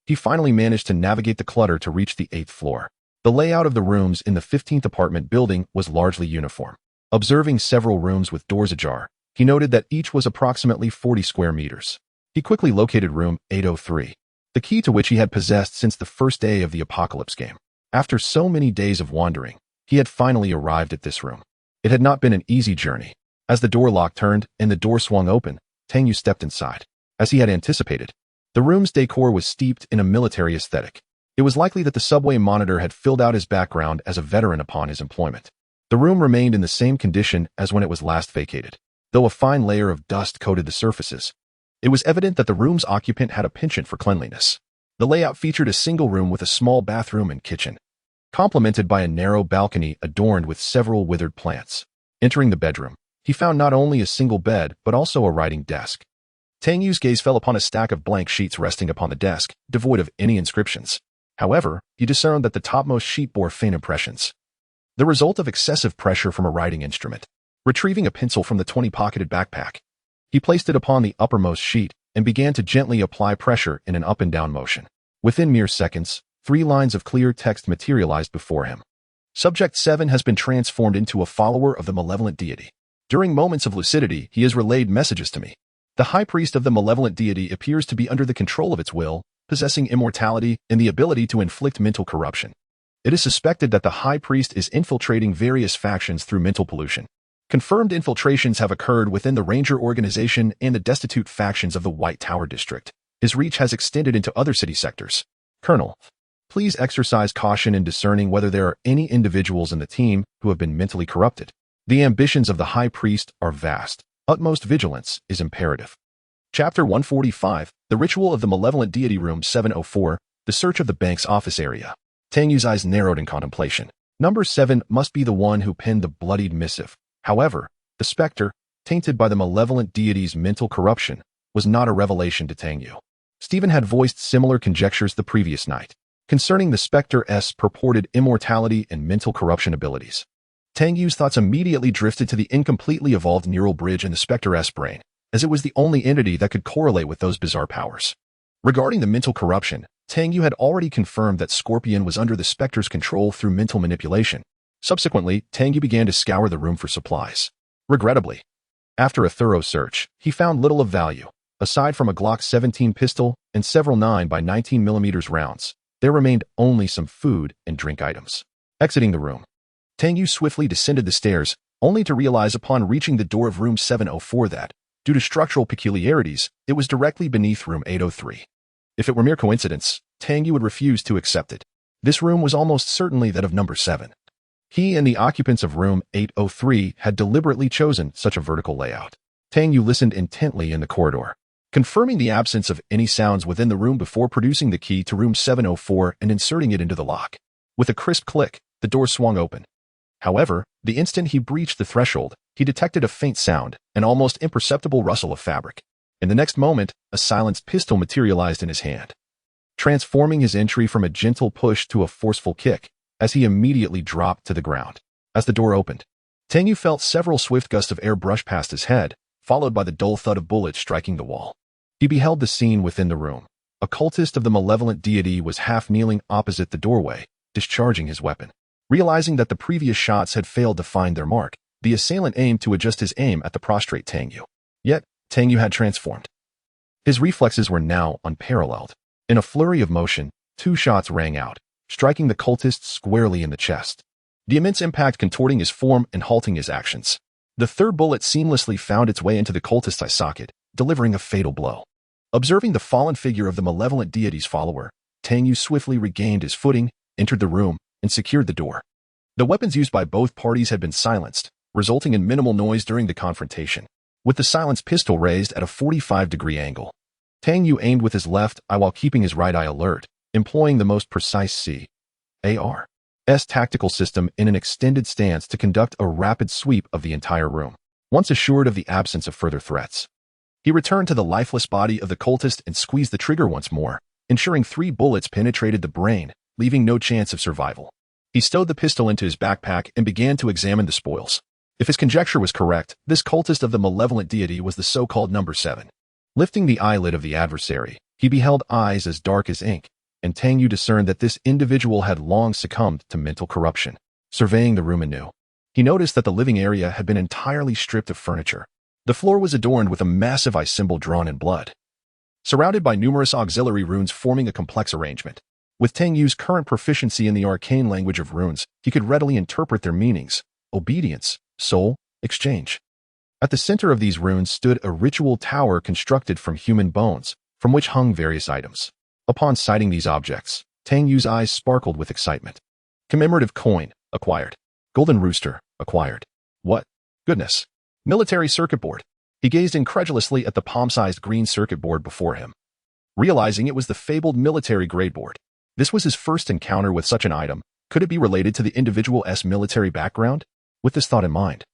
he finally managed to navigate the clutter to reach the 8th floor. The layout of the rooms in the 15th apartment building was largely uniform. Observing several rooms with doors ajar, he noted that each was approximately 40 square meters. He quickly located room 803, the key to which he had possessed since the first day of the Apocalypse game. After so many days of wandering, he had finally arrived at this room. It had not been an easy journey. As the door lock turned and the door swung open, Tang Yu stepped inside. As he had anticipated, the room's decor was steeped in a military aesthetic. It was likely that the subway monitor had filled out his background as a veteran upon his employment. The room remained in the same condition as when it was last vacated, though a fine layer of dust coated the surfaces. It was evident that the room's occupant had a penchant for cleanliness. The layout featured a single room with a small bathroom and kitchen, complemented by a narrow balcony adorned with several withered plants. Entering the bedroom, he found not only a single bed, but also a writing desk. Tang Yu's gaze fell upon a stack of blank sheets resting upon the desk, devoid of any inscriptions. However, he discerned that the topmost sheet bore faint impressions, the result of excessive pressure from a writing instrument. Retrieving a pencil from the 20-pocketed backpack, he placed it upon the uppermost sheet and began to gently apply pressure in an up and down motion. Within mere seconds, 3 lines of clear text materialized before him. Subject 7 has been transformed into a follower of the malevolent deity. During moments of lucidity, he has relayed messages to me. The high priest of the malevolent deity appears to be under the control of its will, possessing immortality and the ability to inflict mental corruption. It is suspected that the high priest is infiltrating various factions through mental pollution. Confirmed infiltrations have occurred within the Ranger organization and the destitute factions of the White Tower district. His reach has extended into other city sectors. Colonel, please exercise caution in discerning whether there are any individuals in the team who have been mentally corrupted. The ambitions of the high priest are vast. Utmost vigilance is imperative. Chapter 145, The Ritual of the Malevolent Deity, Room 704, The Search of the Bank's Office Area. Tang Yu's eyes narrowed in contemplation. Number 7 must be the one who penned the bloodied missive. However, the specter, tainted by the malevolent deity's mental corruption, was not a revelation to Tang Yu. Stephen had voiced similar conjectures the previous night concerning the specter's purported immortality and mental corruption abilities. Tang Yu's thoughts immediately drifted to the incompletely evolved neural bridge in the specter's brain, as it was the only entity that could correlate with those bizarre powers. Regarding the mental corruption, Tang Yu had already confirmed that Scorpion was under the Spectre's control through mental manipulation. Subsequently, Tang Yu began to scour the room for supplies. Regrettably, after a thorough search, he found little of value. Aside from a Glock 17 pistol and several 9x19mm rounds, there remained only some food and drink items. Exiting the room, Tang Yu swiftly descended the stairs, only to realize upon reaching the door of room 704 that, due to structural peculiarities, it was directly beneath room 803. If it were mere coincidence, Tang Yu would refuse to accept it. This room was almost certainly that of number 7. He and the occupants of room 803 had deliberately chosen such a vertical layout. Tang Yu listened intently in the corridor, confirming the absence of any sounds within the room before producing the key to room 704 and inserting it into the lock. With a crisp click, the door swung open. However, the instant he breached the threshold, he detected a faint sound, an almost imperceptible rustle of fabric. In the next moment, a silenced pistol materialized in his hand, transforming his entry from a gentle push to a forceful kick, as he immediately dropped to the ground. As the door opened, Tang Yu felt several swift gusts of air brush past his head, followed by the dull thud of bullets striking the wall. He beheld the scene within the room. A cultist of the malevolent deity was half-kneeling opposite the doorway, discharging his weapon. Realizing that the previous shots had failed to find their mark, the assailant aimed to adjust his aim at the prostrate Tang Yu. Yet, Tang Yu had transformed. His reflexes were now unparalleled. In a flurry of motion, 2 shots rang out, striking the cultist squarely in the chest, the immense impact contorting his form and halting his actions. The third bullet seamlessly found its way into the cultist's eye socket, delivering a fatal blow. Observing the fallen figure of the malevolent deity's follower, Tang Yu swiftly regained his footing, entered the room, and secured the door. The weapons used by both parties had been silenced, resulting in minimal noise during the confrontation. With the silenced pistol raised at a 45-degree angle, Tang Yu aimed with his left eye while keeping his right eye alert, employing the most precise C.A.R.'s tactical system in an extended stance to conduct a rapid sweep of the entire room. Once assured of the absence of further threats, he returned to the lifeless body of the cultist and squeezed the trigger once more, ensuring 3 bullets penetrated the brain, leaving no chance of survival. He stowed the pistol into his backpack and began to examine the spoils. If his conjecture was correct, this cultist of the malevolent deity was the so-called number 7. Lifting the eyelid of the adversary, he beheld eyes as dark as ink, and Tang Yu discerned that this individual had long succumbed to mental corruption. Surveying the room anew, he noticed that the living area had been entirely stripped of furniture. The floor was adorned with a massive eye symbol drawn in blood, surrounded by numerous auxiliary runes forming a complex arrangement. With Tang Yu's current proficiency in the arcane language of runes, he could readily interpret their meanings: obedience, soul, exchange. At the center of these runes stood a ritual tower constructed from human bones, from which hung various items. Upon sighting these objects, Tang Yu's eyes sparkled with excitement. Commemorative coin, acquired. Golden rooster, acquired. What? Goodness. Military circuit board. He gazed incredulously at the palm-sized green circuit board before him, realizing it was the fabled military-grade board. This was his first encounter with such an item. Could it be related to the individual's military background? With this thought in mind,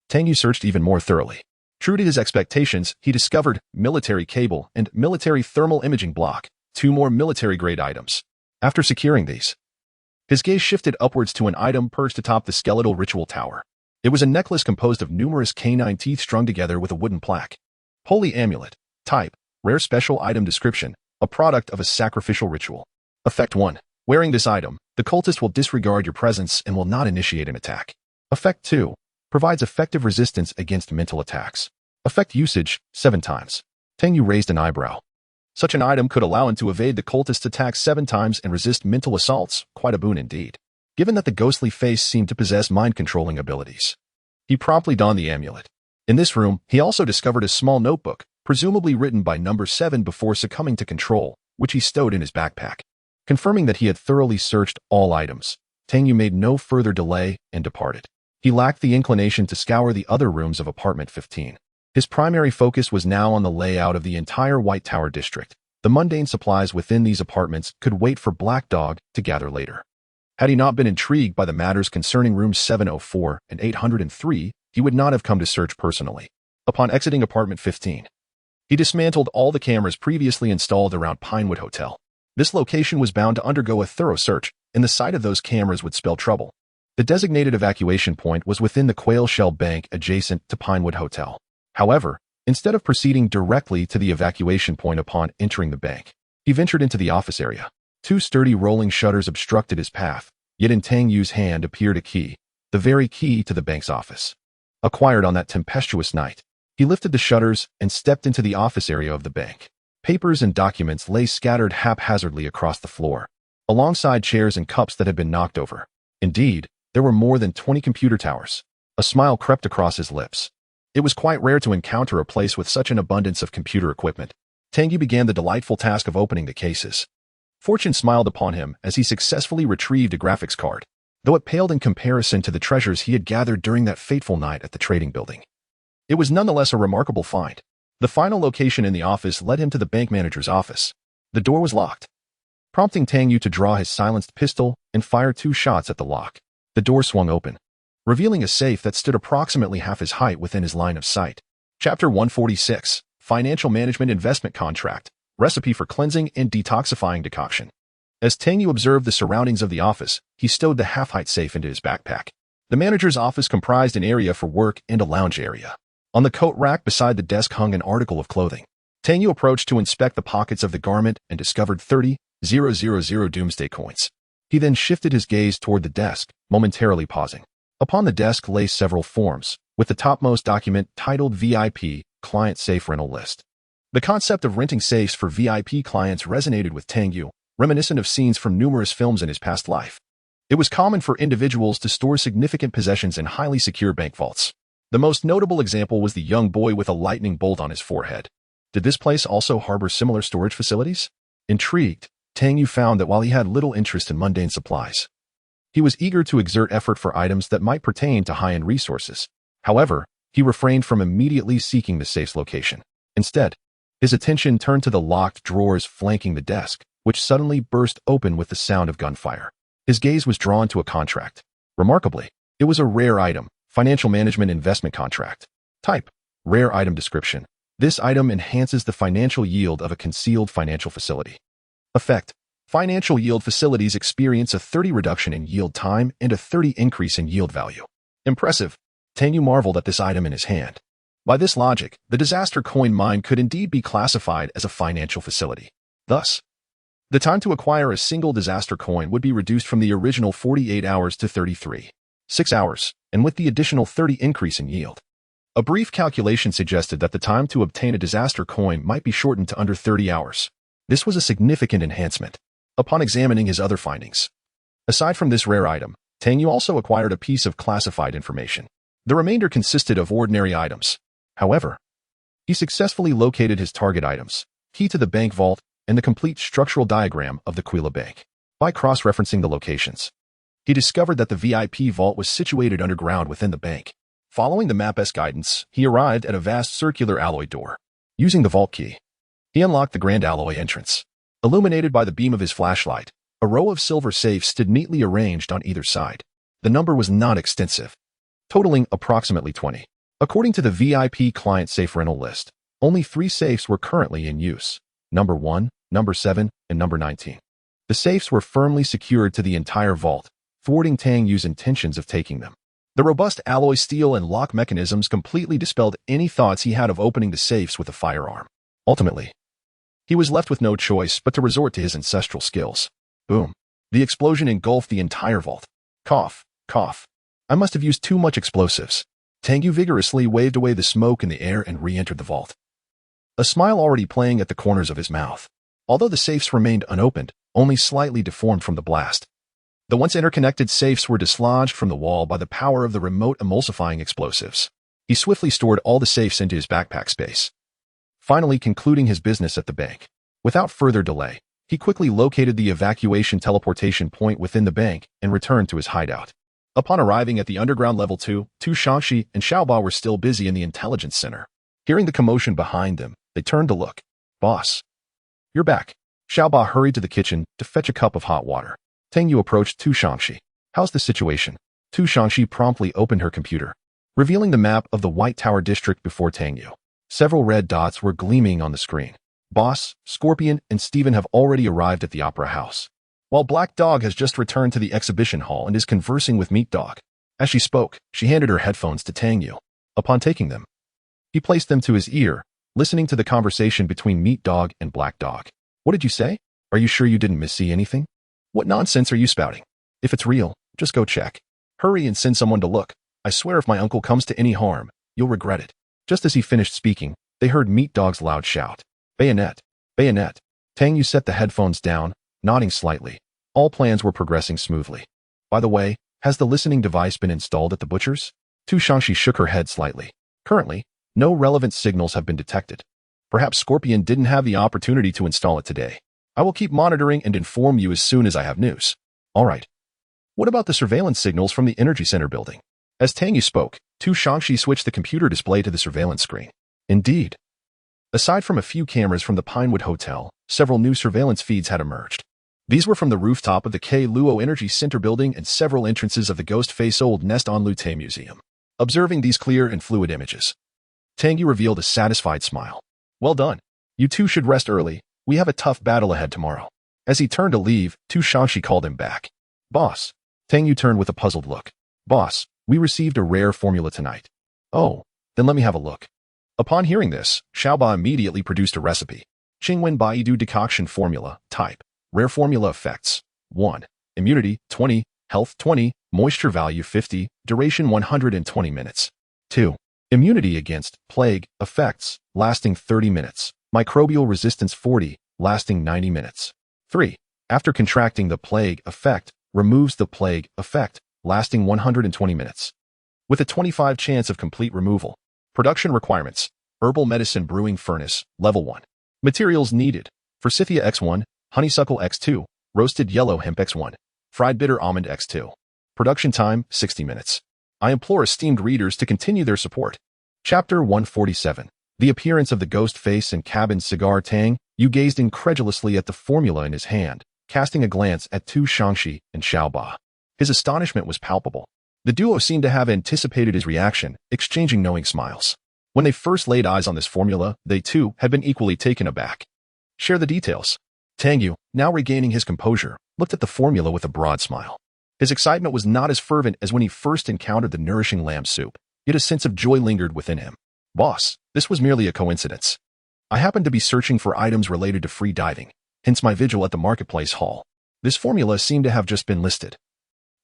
Tang Yu searched even more thoroughly. True to his expectations, he discovered military cable and military thermal imaging block, 2 more military-grade items. After securing these, his gaze shifted upwards to an item perched atop the skeletal ritual tower. It was a necklace composed of numerous canine teeth strung together with a wooden plaque. Holy amulet. Type: rare special item. Description: a product of a sacrificial ritual. Effect 1. Wearing this item, the cultist will disregard your presence and will not initiate an attack. Effect 2. Provides effective resistance against mental attacks. Effect usage: 7 times. Tang Yu raised an eyebrow. Such an item could allow him to evade the cultist's attacks 7 times and resist mental assaults. Quite a boon indeed. Given that the ghostly face seemed to possess mind-controlling abilities, he promptly donned the amulet. In this room, he also discovered a small notebook, presumably written by number 7 before succumbing to control, which he stowed in his backpack. Confirming that he had thoroughly searched all items, Tang Yu made no further delay and departed. He lacked the inclination to scour the other rooms of apartment 15. His primary focus was now on the layout of the entire White Tower district. The mundane supplies within these apartments could wait for Black Dog to gather later. Had he not been intrigued by the matters concerning rooms 704 and 803, he would not have come to search personally. Upon exiting apartment 15, he dismantled all the cameras previously installed around Pinewood Hotel. This location was bound to undergo a thorough search, and the sight of those cameras would spell trouble. The designated evacuation point was within the Quail Shell Bank adjacent to Pinewood Hotel. However, instead of proceeding directly to the evacuation point upon entering the bank, He ventured into the office area. Two sturdy rolling shutters obstructed his path, yet in Tang Yu's hand appeared a key, the very key to the bank's office. Acquired on that tempestuous night, he lifted the shutters and stepped into the office area of the bank. Papers and documents lay scattered haphazardly across the floor, alongside chairs and cups that had been knocked over. Indeed, there were more than 20 computer towers. A smile crept across his lips. It was quite rare to encounter a place with such an abundance of computer equipment. Tang Yu began the delightful task of opening the cases. Fortune smiled upon him as he successfully retrieved a graphics card, though it paled in comparison to the treasures he had gathered during that fateful night at the trading building. It was nonetheless a remarkable find. The final location in the office led him to the bank manager's office. The door was locked, prompting Tang Yu to draw his silenced pistol and fire 2 shots at the lock. The door swung open, revealing a safe that stood approximately half his height within his line of sight. Chapter 146, Financial Management Investment Contract, Recipe for Cleansing and Detoxifying Decoction. As Tang Yu observed the surroundings of the office, he stowed the half-height safe into his backpack. The manager's office comprised an area for work and a lounge area. On the coat rack beside the desk hung an article of clothing. Tang Yu approached to inspect the pockets of the garment and discovered 30,000 doomsday coins. He then shifted his gaze toward the desk, momentarily pausing. Upon the desk lay several forms, with the topmost document titled VIP, Client Safe Rental List. The concept of renting safes for VIP clients resonated with Tang Yu, reminiscent of scenes from numerous films in his past life. It was common for individuals to store significant possessions in highly secure bank vaults. The most notable example was the young boy with a lightning bolt on his forehead. Did this place also harbor similar storage facilities? Intrigued, Tang Yu found that while he had little interest in mundane supplies, he was eager to exert effort for items that might pertain to high-end resources. However, he refrained from immediately seeking the safe's location. Instead, his attention turned to the locked drawers flanking the desk, which suddenly burst open with the sound of gunfire. His gaze was drawn to a contract. Remarkably, it was a rare item, Financial Management Investment Contract. Type, Rare Item Description. This item enhances the financial yield of a concealed financial facility. Effect, financial yield facilities experience a 30 reduction in yield time and a 30 increase in yield value. Impressive. Tang Yu marveled at this item in his hand. By this logic, the disaster coin mine could indeed be classified as a financial facility. Thus, the time to acquire a single disaster coin would be reduced from the original 48 hours to 36 hours, and with the additional 30 increase in yield. A brief calculation suggested that the time to obtain a disaster coin might be shortened to under 30 hours. This was a significant enhancement. Upon examining his other findings, aside from this rare item, Tang Yu also acquired a piece of classified information. The remainder consisted of ordinary items. However, he successfully located his target items, key to the bank vault, and the complete structural diagram of the Quila Bank. By cross-referencing the locations, he discovered that the VIP vault was situated underground within the bank. Following the map's guidance, he arrived at a vast circular alloy door. Using the vault key, he unlocked the grand alloy entrance. Illuminated by the beam of his flashlight, a row of silver safes stood neatly arranged on either side. The number was not extensive, totaling approximately 20. According to the VIP Client Safe Rental List, only 3 safes were currently in use: number 1, number 7, and number 19. The safes were firmly secured to the entire vault, thwarting Tang Yu's intentions of taking them. The robust alloy steel and lock mechanisms completely dispelled any thoughts he had of opening the safes with a firearm. Ultimately, he was left with no choice but to resort to his ancestral skills. Boom. The explosion engulfed the entire vault. Cough, cough. I must have used too much explosives. Tang Yu vigorously waved away the smoke in the air and re-entered the vault, a smile already playing at the corners of his mouth. Although the safes remained unopened, only slightly deformed from the blast, the once interconnected safes were dislodged from the wall by the power of the remote emulsifying explosives. He swiftly stored all the safes into his backpack space, finally concluding his business at the bank. Without further delay, he quickly located the evacuation teleportation point within the bank and returned to his hideout. Upon arriving at the underground level 2, Shangxi and Xiaoba were still busy in the intelligence center. Hearing the commotion behind them, they turned to look. Boss, you're back. Xiaoba hurried to the kitchen to fetch a cup of hot water. Tang Yu approached Shangxi. How's the situation? Shangxi promptly opened her computer, revealing the map of the White Tower district before Tang Yu. Several red dots were gleaming on the screen. Boss, Scorpion, and Steven have already arrived at the Opera House, while Black Dog has just returned to the exhibition hall and is conversing with Meat Dog. As she spoke, she handed her headphones to Tang Yu. Upon taking them, he placed them to his ear, listening to the conversation between Meat Dog and Black Dog. What did you say? Are you sure you didn't missee anything? What nonsense are you spouting? If it's real, just go check. Hurry and send someone to look. I swear if my uncle comes to any harm, you'll regret it. Just as he finished speaking, they heard Meat Dog's loud shout. Bayonet! Bayonet! Tang Yu set the headphones down, nodding slightly. All plans were progressing smoothly. By the way, has the listening device been installed at the butcher's? Tu Shangxi shook her head slightly. Currently, no relevant signals have been detected. Perhaps Scorpion didn't have the opportunity to install it today. I will keep monitoring and inform you as soon as I have news. All right. What about the surveillance signals from the energy center building? As Tang Yu spoke, Tu Shangxi switched the computer display to the surveillance screen. Indeed. Aside from a few cameras from the Pinewood Hotel, several new surveillance feeds had emerged. These were from the rooftop of the K Luo Energy Center building and several entrances of the Ghost Face Old Nest on Lute Museum. Observing these clear and fluid images, Tang Yu revealed a satisfied smile. Well done. You two should rest early. We have a tough battle ahead tomorrow. As he turned to leave, Tu Shangxi called him back. Boss. Tang Yu turned with a puzzled look. Boss, we received a rare formula tonight. Oh, then let me have a look. Upon hearing this, Xiaoba immediately produced a recipe. Qingwen Baidu decoction formula, type. Rare formula effects. 1. Immunity, 20. Health, 20. Moisture value, 50. Duration, 120 minutes. 2. Immunity against plague effects, lasting 30 minutes. Microbial resistance, 40. Lasting 90 minutes. 3. After contracting the plague effect, removes the plague effect, lasting 120 minutes. With a 25 chance of complete removal. Production requirements. Herbal medicine brewing furnace, level 1. Materials needed. Forsythia X1, honeysuckle X2, roasted yellow hemp X1, fried bitter almond X2. Production time, 60 minutes. I implore esteemed readers to continue their support. Chapter 147. The appearance of the ghost face and cabin cigar. Tang Yu gazed incredulously at the formula in his hand, casting a glance at Tu Shangxi and Xiaoba. His astonishment was palpable. The duo seemed to have anticipated his reaction, exchanging knowing smiles. When they first laid eyes on this formula, they too had been equally taken aback. Share the details. Tang Yu, now regaining his composure, looked at the formula with a broad smile. His excitement was not as fervent as when he first encountered the nourishing lamb soup, yet a sense of joy lingered within him. Boss, this was merely a coincidence. I happened to be searching for items related to free diving, hence my vigil at the marketplace hall. This formula seemed to have just been listed.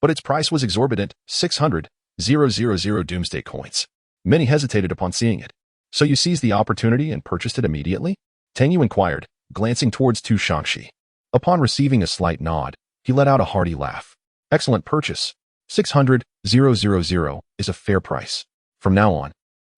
But its price was exorbitant, 600,000 doomsday coins. Many hesitated upon seeing it. So you seized the opportunity and purchased it immediately? Tang Yu inquired, glancing towards Tu Shangxi. Upon receiving a slight nod, he let out a hearty laugh. Excellent purchase. 600,000 is a fair price. From now on,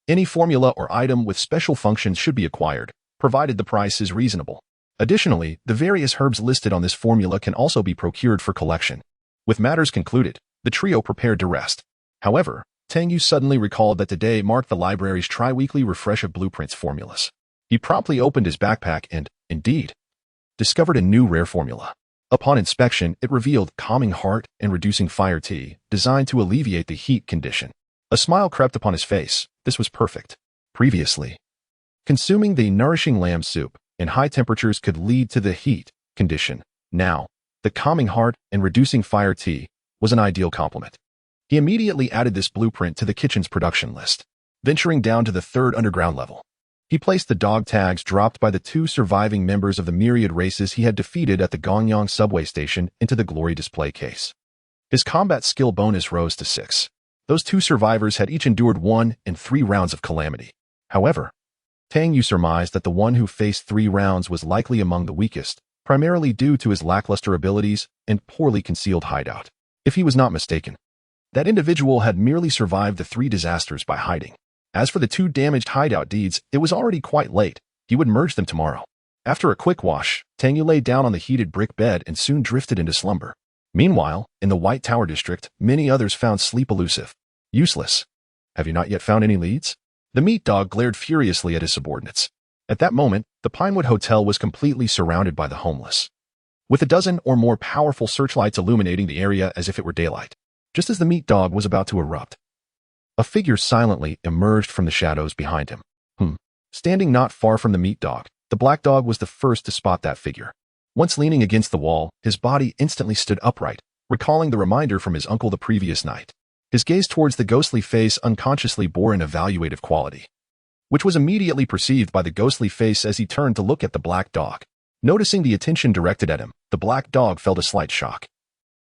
any formula or item with special functions should be acquired, provided the price is reasonable. Additionally, the various herbs listed on this formula can also be procured for collection. With matters concluded, the trio prepared to rest. However, Tang Yu suddenly recalled that today marked the library's tri-weekly refresh of blueprints formulas. He promptly opened his backpack and, indeed, discovered a new rare formula. Upon inspection, it revealed calming heart and reducing fire tea, designed to alleviate the heat condition. A smile crept upon his face. This was perfect. Previously, consuming the nourishing lamb soup in high temperatures could lead to the heat condition. Now, the calming heart and reducing fire tea was an ideal complement. He immediately added this blueprint to the kitchen's production list. Venturing down to the 3rd underground level, he placed the dog tags dropped by the 2 surviving members of the myriad races he had defeated at the Gongyang subway station into the glory display case. His combat skill bonus rose to 6. Those 2 survivors had each endured 1 and 3 rounds of calamity. However, Tang Yu surmised that the one who faced 3 rounds was likely among the weakest, primarily due to his lackluster abilities and poorly concealed hideout. If he was not mistaken, that individual had merely survived the 3 disasters by hiding. As for the 2 damaged hideout deeds, it was already quite late. He would merge them tomorrow. After a quick wash, Tang Yu lay down on the heated brick bed and soon drifted into slumber. Meanwhile, in the White Tower district, many others found sleep elusive. Useless. Have you not yet found any leads? The meat dog glared furiously at his subordinates. At that moment, the Pinewood Hotel was completely surrounded by the homeless, with a dozen or more powerful searchlights illuminating the area as if it were daylight. Just as the meat dog was about to erupt, a figure silently emerged from the shadows behind him. Standing not far from the meat dog, the black dog was the first to spot that figure. Once leaning against the wall, his body instantly stood upright, recalling the reminder from his uncle the previous night. His gaze towards the ghostly face unconsciously bore an evaluative quality, which was immediately perceived by the ghostly face as he turned to look at the black dog. Noticing the attention directed at him, the black dog felt a slight shock.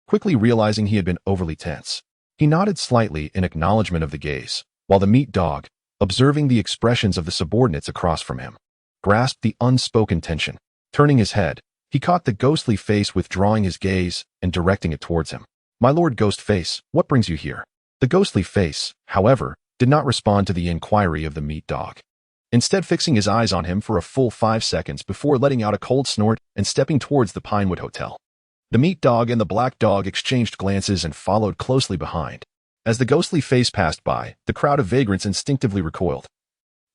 Quickly realizing he had been overly tense, he nodded slightly in acknowledgement of the gaze, while the meat dog, observing the expressions of the subordinates across from him, grasped the unspoken tension. Turning his head, he caught the ghostly face withdrawing his gaze and directing it towards him. "My lord Ghost Face, what brings you here?" The ghostly face, however, did not respond to the inquiry of the meat dog, instead fixing his eyes on him for a full 5 seconds before letting out a cold snort and stepping towards the Pinewood Hotel. The meat dog and the black dog exchanged glances and followed closely behind. As the ghostly face passed by, the crowd of vagrants instinctively recoiled,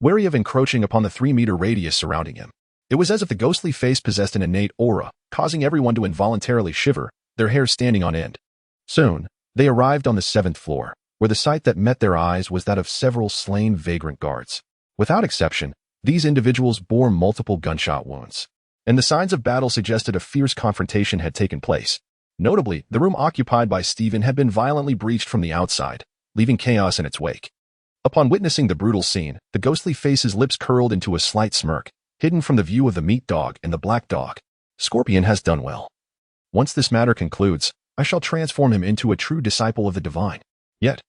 wary of encroaching upon the 3-meter radius surrounding him. It was as if the ghostly face possessed an innate aura, causing everyone to involuntarily shiver, their hair standing on end. Soon, they arrived on the 7th floor, where the sight that met their eyes was that of several slain vagrant guards. Without exception, these individuals bore multiple gunshot wounds, and the signs of battle suggested a fierce confrontation had taken place. Notably, the room occupied by Stephen had been violently breached from the outside, leaving chaos in its wake. Upon witnessing the brutal scene, the ghostly face's lips curled into a slight smirk, hidden from the view of the meat dog and the black dog. Scorpion has done well. Once this matter concludes, I shall transform him into a true disciple of the divine. Yet,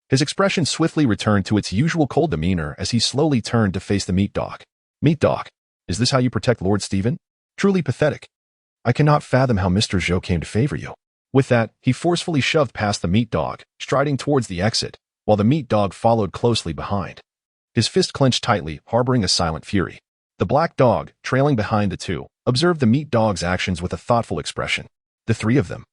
his expression swiftly returned to its usual cold demeanor as he slowly turned to face the meat dog. "Meat dog, is this how you protect Lord Stephen? Truly pathetic. I cannot fathom how Mr. Zhou came to favor you." With that, he forcefully shoved past the meat dog, striding towards the exit, while the meat dog followed closely behind, his fist clenched tightly, harboring a silent fury. The black dog, trailing behind the two, observed the meat dog's actions with a thoughtful expression. The three of them,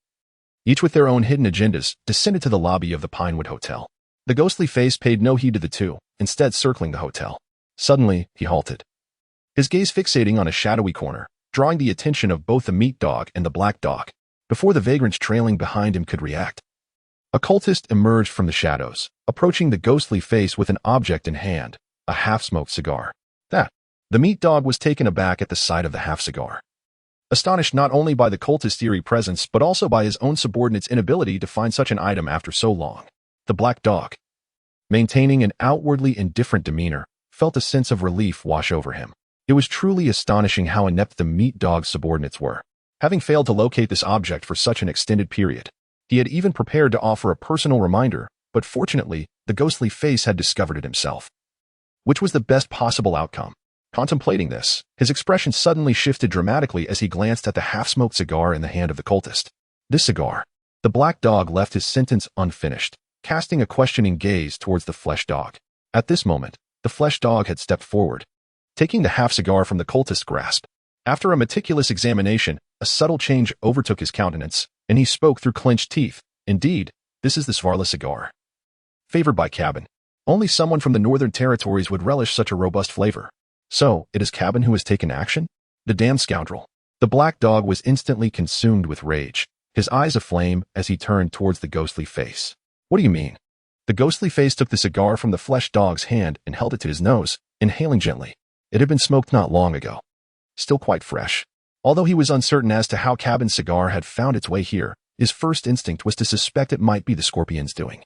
each with their own hidden agendas, descended to the lobby of the Pinewood Hotel. The ghostly face paid no heed to the two, instead circling the hotel. Suddenly, he halted, his gaze fixating on a shadowy corner, drawing the attention of both the meat dog and the black dog. Before the vagrants trailing behind him could react, a cultist emerged from the shadows, approaching the ghostly face with an object in hand, a half-smoked cigar. The meat dog was taken aback at the sight of the half-cigar, astonished not only by the cultist's eerie presence but also by his own subordinate's inability to find such an item after so long. The black dog, maintaining an outwardly indifferent demeanor, felt a sense of relief wash over him. It was truly astonishing how inept the meat dog's subordinates were, having failed to locate this object for such an extended period. He had even prepared to offer a personal reminder, but fortunately, the ghostly face had discovered it himself, which was the best possible outcome. Contemplating this, his expression suddenly shifted dramatically as he glanced at the half-smoked cigar in the hand of the cultist. This cigar. The black dog left his sentence unfinished, casting a questioning gaze towards the flesh dog. At this moment, the flesh dog had stepped forward, taking the half-cigar from the cultist's grasp. After a meticulous examination, a subtle change overtook his countenance, and he spoke through clenched teeth. "Indeed, this is the Svarla cigar. Favored by Cabin. Only someone from the Northern Territories would relish such a robust flavor. So, it is Cabin who has taken action? The damned scoundrel." The black dog was instantly consumed with rage, his eyes aflame as he turned towards the ghostly face. "What do you mean?" The ghostly face took the cigar from the flesh dog's hand and held it to his nose, inhaling gently. It had been smoked not long ago, still quite fresh. Although he was uncertain as to how Cabin's cigar had found its way here, his first instinct was to suspect it might be the Scorpion's doing.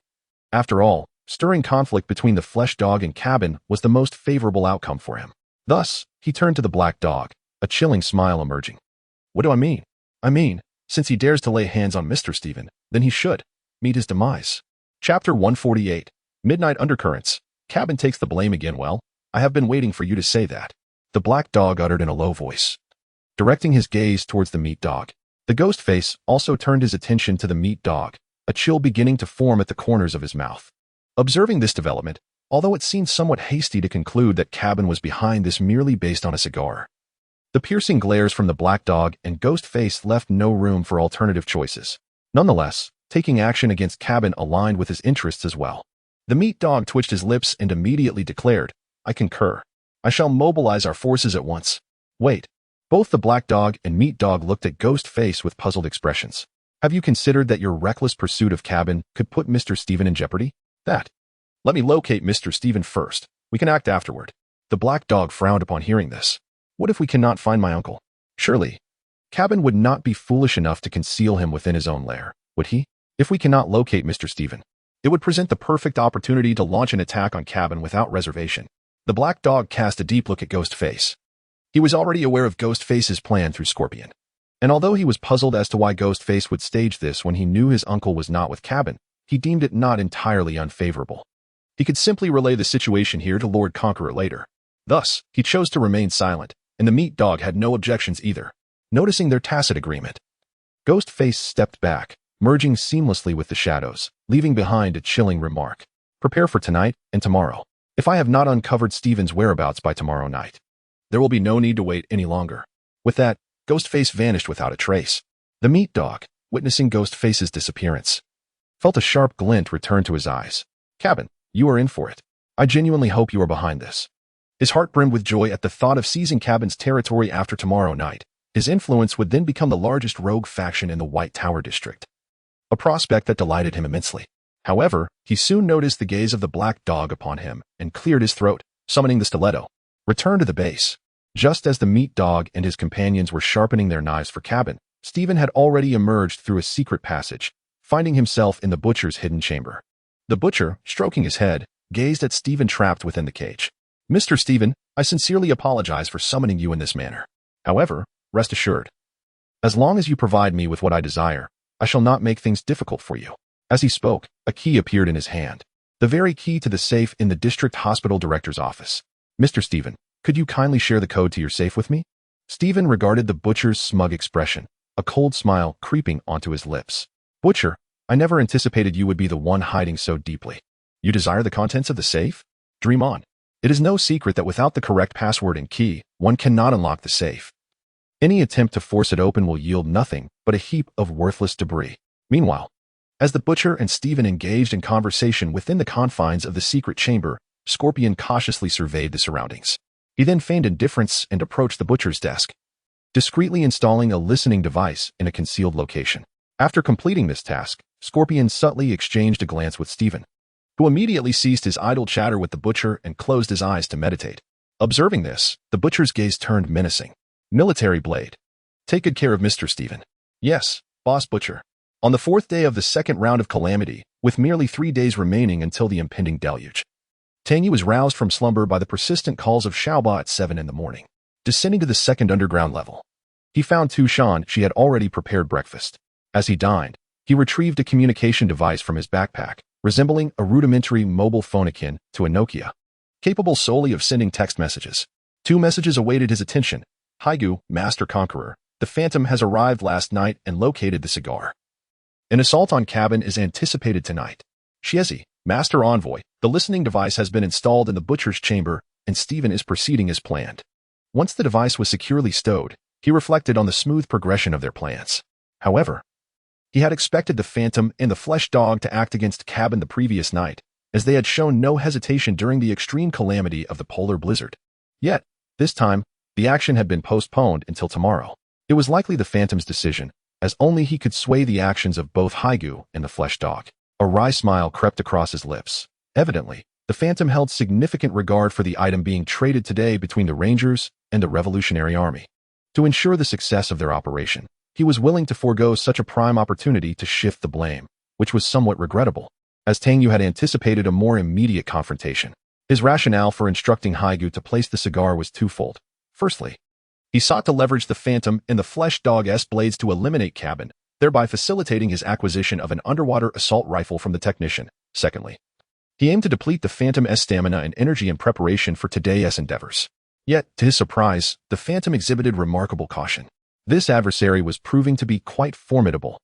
After all, stirring conflict between the flesh dog and Cabin was the most favorable outcome for him. Thus, he turned to the black dog, a chilling smile emerging. "What do I mean? I mean, since he dares to lay hands on Mr. Stephen, then he should meet his demise." Chapter 148. Midnight Undercurrents. Cabin takes the blame again. "Well, I have been waiting for you to say that," the black dog uttered in a low voice, directing his gaze towards the meat dog. The ghost face also turned his attention to the meat dog, a chill beginning to form at the corners of his mouth. Observing this development, although it seemed somewhat hasty to conclude that Cabin was behind this merely based on a cigar, the piercing glares from the black dog and ghost face left no room for alternative choices. Nonetheless, taking action against Cabin aligned with his interests as well. The meat dog twitched his lips and immediately declared, "I concur. I shall mobilize our forces at once." "Wait." Both the black dog and meat dog looked at ghost face with puzzled expressions. "Have you considered that your reckless pursuit of Cabin could put Mr. Stephen in jeopardy?" "Let me locate Mr. Stephen first. We can act afterward." The black dog frowned upon hearing this. "What if we cannot find my uncle?" "Surely, Cabin would not be foolish enough to conceal him within his own lair, would he? If we cannot locate Mr. Stephen, it would present the perfect opportunity to launch an attack on Cabin without reservation." The black dog cast a deep look at Ghost Face, He was already aware of Ghostface's plan through Scorpion. And although he was puzzled as to why Ghostface would stage this when he knew his uncle was not with Cabin, he deemed it not entirely unfavorable. He could simply relay the situation here to Lord Conqueror later. Thus, he chose to remain silent, and the meat dog had no objections either, noticing their tacit agreement. Ghostface stepped back, merging seamlessly with the shadows, leaving behind a chilling remark. Prepare for tonight and tomorrow. If I have not uncovered Steven's whereabouts by tomorrow night, there will be no need to wait any longer. With that, Ghostface vanished without a trace. The meat dog, witnessing Ghostface's disappearance, felt a sharp glint return to his eyes. Cabin, you are in for it. I genuinely hope you are behind this. His heart brimmed with joy at the thought of seizing Cabin's territory after tomorrow night. His influence would then become the largest rogue faction in the White Tower district, a prospect that delighted him immensely. However, he soon noticed the gaze of the black dog upon him and cleared his throat, summoning the stiletto. Return to the base. Just as the meat dog and his companions were sharpening their knives for Cabin, Stephen had already emerged through a secret passage, finding himself in the butcher's hidden chamber. The butcher, stroking his head, gazed at Stephen trapped within the cage. Mr. Stephen, I sincerely apologize for summoning you in this manner. However, rest assured, as long as you provide me with what I desire, I shall not make things difficult for you. As he spoke, a key appeared in his hand, the very key to the safe in the district hospital director's office. Mr. Stephen, could you kindly share the code to your safe with me? Stephen regarded the butcher's smug expression, a cold smile creeping onto his lips. Butcher, I never anticipated you would be the one hiding so deeply. You desire the contents of the safe? Dream on. It is no secret that without the correct password and key, one cannot unlock the safe. Any attempt to force it open will yield nothing but a heap of worthless debris. Meanwhile, as the butcher and Stephen engaged in conversation within the confines of the secret chamber, Scorpion cautiously surveyed the surroundings. He then feigned indifference and approached the butcher's desk, discreetly installing a listening device in a concealed location. After completing this task, Scorpion subtly exchanged a glance with Stephen, who immediately ceased his idle chatter with the butcher and closed his eyes to meditate. Observing this, the butcher's gaze turned menacing. Military blade. Take good care of Mr. Stephen. Yes, boss butcher. On the fourth day of the second round of calamity, with merely 3 days remaining until the impending deluge, Tang Yu was roused from slumber by the persistent calls of Xiaoba at 7 in the morning. Descending to the second underground level, he found Tu Shan. She had already prepared breakfast. As he dined, he retrieved a communication device from his backpack, resembling a rudimentary mobile phone akin to a Nokia, capable solely of sending text messages. 2 messages awaited his attention. Haigu, Master Conqueror, the Phantom has arrived last night and located the cigar. An assault on Cabin is anticipated tonight. Shiezi, Master Envoy, the listening device has been installed in the butcher's chamber, and Stephen is proceeding as planned. Once the device was securely stowed, he reflected on the smooth progression of their plans. However, he had expected the Phantom and the Flesh Dog to act against Cabin the previous night, as they had shown no hesitation during the extreme calamity of the polar blizzard. Yet, this time, the action had been postponed until tomorrow. It was likely the Phantom's decision, as only he could sway the actions of both Haigu and the Flesh Dog. A wry smile crept across his lips. Evidently, the Phantom held significant regard for the item being traded today between the Rangers and the Revolutionary Army. To ensure the success of their operation, he was willing to forego such a prime opportunity to shift the blame, which was somewhat regrettable, as Tang Yu had anticipated a more immediate confrontation. His rationale for instructing Haigu to place the cigar was twofold. Firstly, he sought to leverage the Phantom and the Flesh Dog's blades to eliminate Cabin, thereby facilitating his acquisition of an underwater assault rifle from the technician. Secondly, he aimed to deplete the Phantom's stamina and energy in preparation for today's endeavors. Yet, to his surprise, the Phantom exhibited remarkable caution. This adversary was proving to be quite formidable.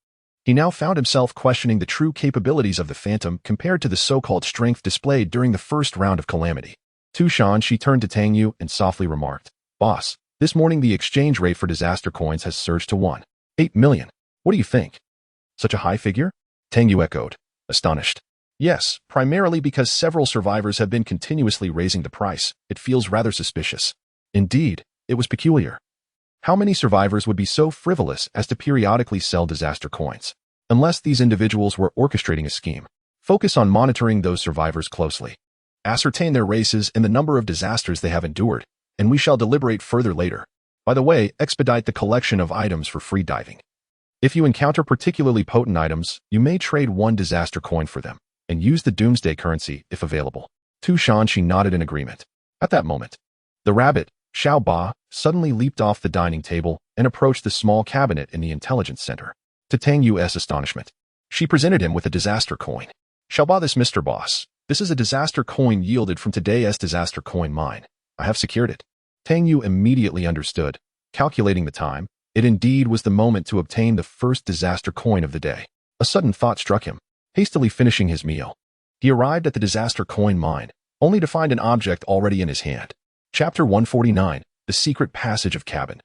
He now found himself questioning the true capabilities of the Phantom compared to the so-called strength displayed during the first round of calamity. Tu Shan, she turned to Tang Yu and softly remarked, Boss, this morning the exchange rate for disaster coins has surged to 1.8 million. What do you think? Such a high figure? Tang Yu echoed, astonished. Yes, primarily because several survivors have been continuously raising the price. It feels rather suspicious. Indeed, it was peculiar. How many survivors would be so frivolous as to periodically sell disaster coins? Unless these individuals were orchestrating a scheme. Focus on monitoring those survivors closely. Ascertain their races and the number of disasters they have endured, and we shall deliberate further later. By the way, expedite the collection of items for free diving. If you encounter particularly potent items, you may trade 1 disaster coin for them, and use the doomsday currency if available. Tu Shan, she nodded in agreement. At that moment, the rabbit, Xiao Ba suddenly leaped off the dining table and approached the small cabinet in the intelligence center. To Tang Yu's astonishment, she presented him with a disaster coin. Xiao Ba, this Mr. Boss. This is a disaster coin yielded from today's disaster coin mine. I have secured it. Tang Yu immediately understood. Calculating the time, it indeed was the moment to obtain the first disaster coin of the day. A sudden thought struck him. Hastily finishing his meal, he arrived at the disaster coin mine, only to find an object already in his hand. Chapter 149, The Secret Passage of Cabin.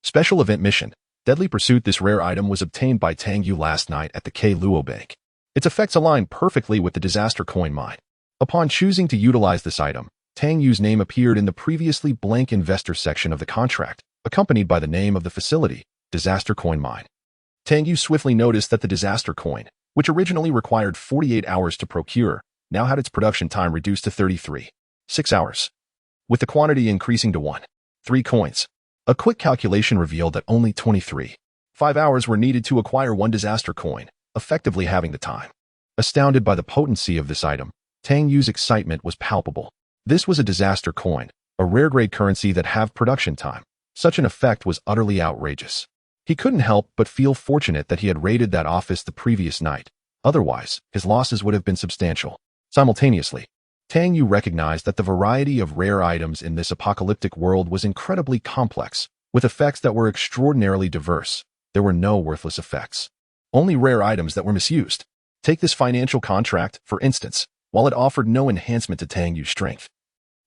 Special Event Mission, Deadly Pursuit. This rare item was obtained by Tang Yu last night at the Luo Bank. Its effects align perfectly with the disaster coin mine. Upon choosing to utilize this item, Tang Yu's name appeared in the previously blank investor section of the contract, accompanied by the name of the facility, Disaster Coin Mine. Tang Yu swiftly noticed that the disaster coin, which originally required 48 hours to procure, now had its production time reduced to 6 hours. With the quantity increasing to 3 coins. A quick calculation revealed that only 5 hours were needed to acquire 1 disaster coin, effectively having the time. Astounded by the potency of this item, Tang Yu's excitement was palpable. This was a disaster coin, a rare grade currency that have production time. Such an effect was utterly outrageous. He couldn't help but feel fortunate that he had raided that office the previous night. Otherwise, his losses would have been substantial. Simultaneously, Tang Yu recognized that the variety of rare items in this apocalyptic world was incredibly complex, with effects that were extraordinarily diverse. There were no worthless effects. Only rare items that were misused. Take this financial contract, for instance. While it offered no enhancement to Tang Yu's strength,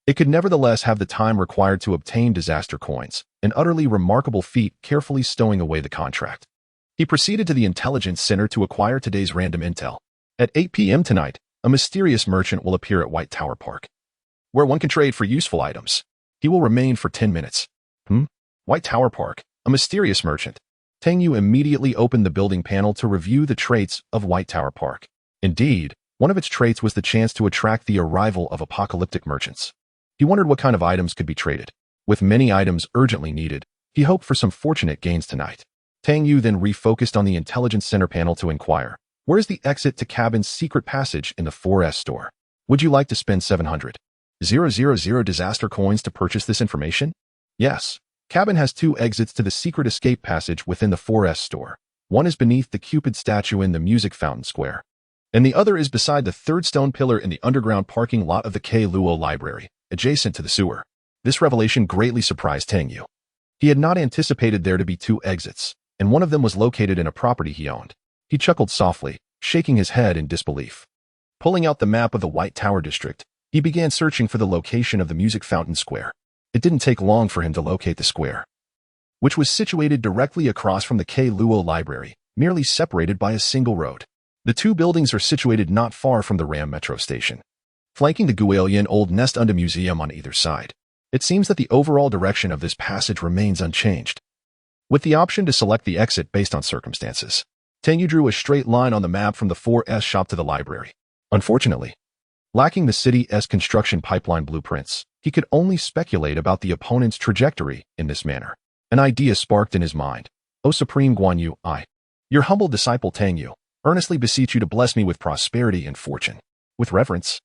it could nevertheless have the time required to obtain disaster coins, an utterly remarkable feat. Carefully stowing away the contract, he proceeded to the intelligence center to acquire today's random intel. At 8 p.m. tonight, a mysterious merchant will appear at White Tower Park, where one can trade for useful items. He will remain for 10 minutes. White Tower Park, a mysterious merchant. Tang Yu immediately opened the building panel to review the traits of White Tower Park. Indeed, one of its traits was the chance to attract the arrival of apocalyptic merchants. He wondered what kind of items could be traded. With many items urgently needed, he hoped for some fortunate gains tonight. Tang Yu then refocused on the intelligence center panel to inquire, where is the exit to cabin's secret passage in the 4S store? Would you like to spend 700,000 disaster coins to purchase this information? Yes. Cabin has 2 exits to the secret escape passage within the 4S store. One is beneath the Cupid statue in the music fountain square, and the other is beside the 3rd stone pillar in the underground parking lot of the Luo Library, adjacent to the sewer. This revelation greatly surprised Tang Yu. He had not anticipated there to be 2 exits, and one of them was located in a property he owned. He chuckled softly, shaking his head in disbelief. Pulling out the map of the White Tower district, he began searching for the location of the music fountain square. It didn't take long for him to locate the square, which was situated directly across from the Luo Library, merely separated by a single road. The 2 buildings are situated not far from the Ram metro station, flanking the Guilian Old Nestunda Museum on either side. It seems that the overall direction of this passage remains unchanged, with the option to select the exit based on circumstances. Tang Yu drew a straight line on the map from the 4S shop to the library. Unfortunately, lacking the city's construction pipeline blueprints, he could only speculate about the opponent's trajectory in this manner. An idea sparked in his mind. O Supreme Guan Yu, I, your humble disciple Tang Yu, earnestly beseech you to bless me with prosperity and fortune. With reverence,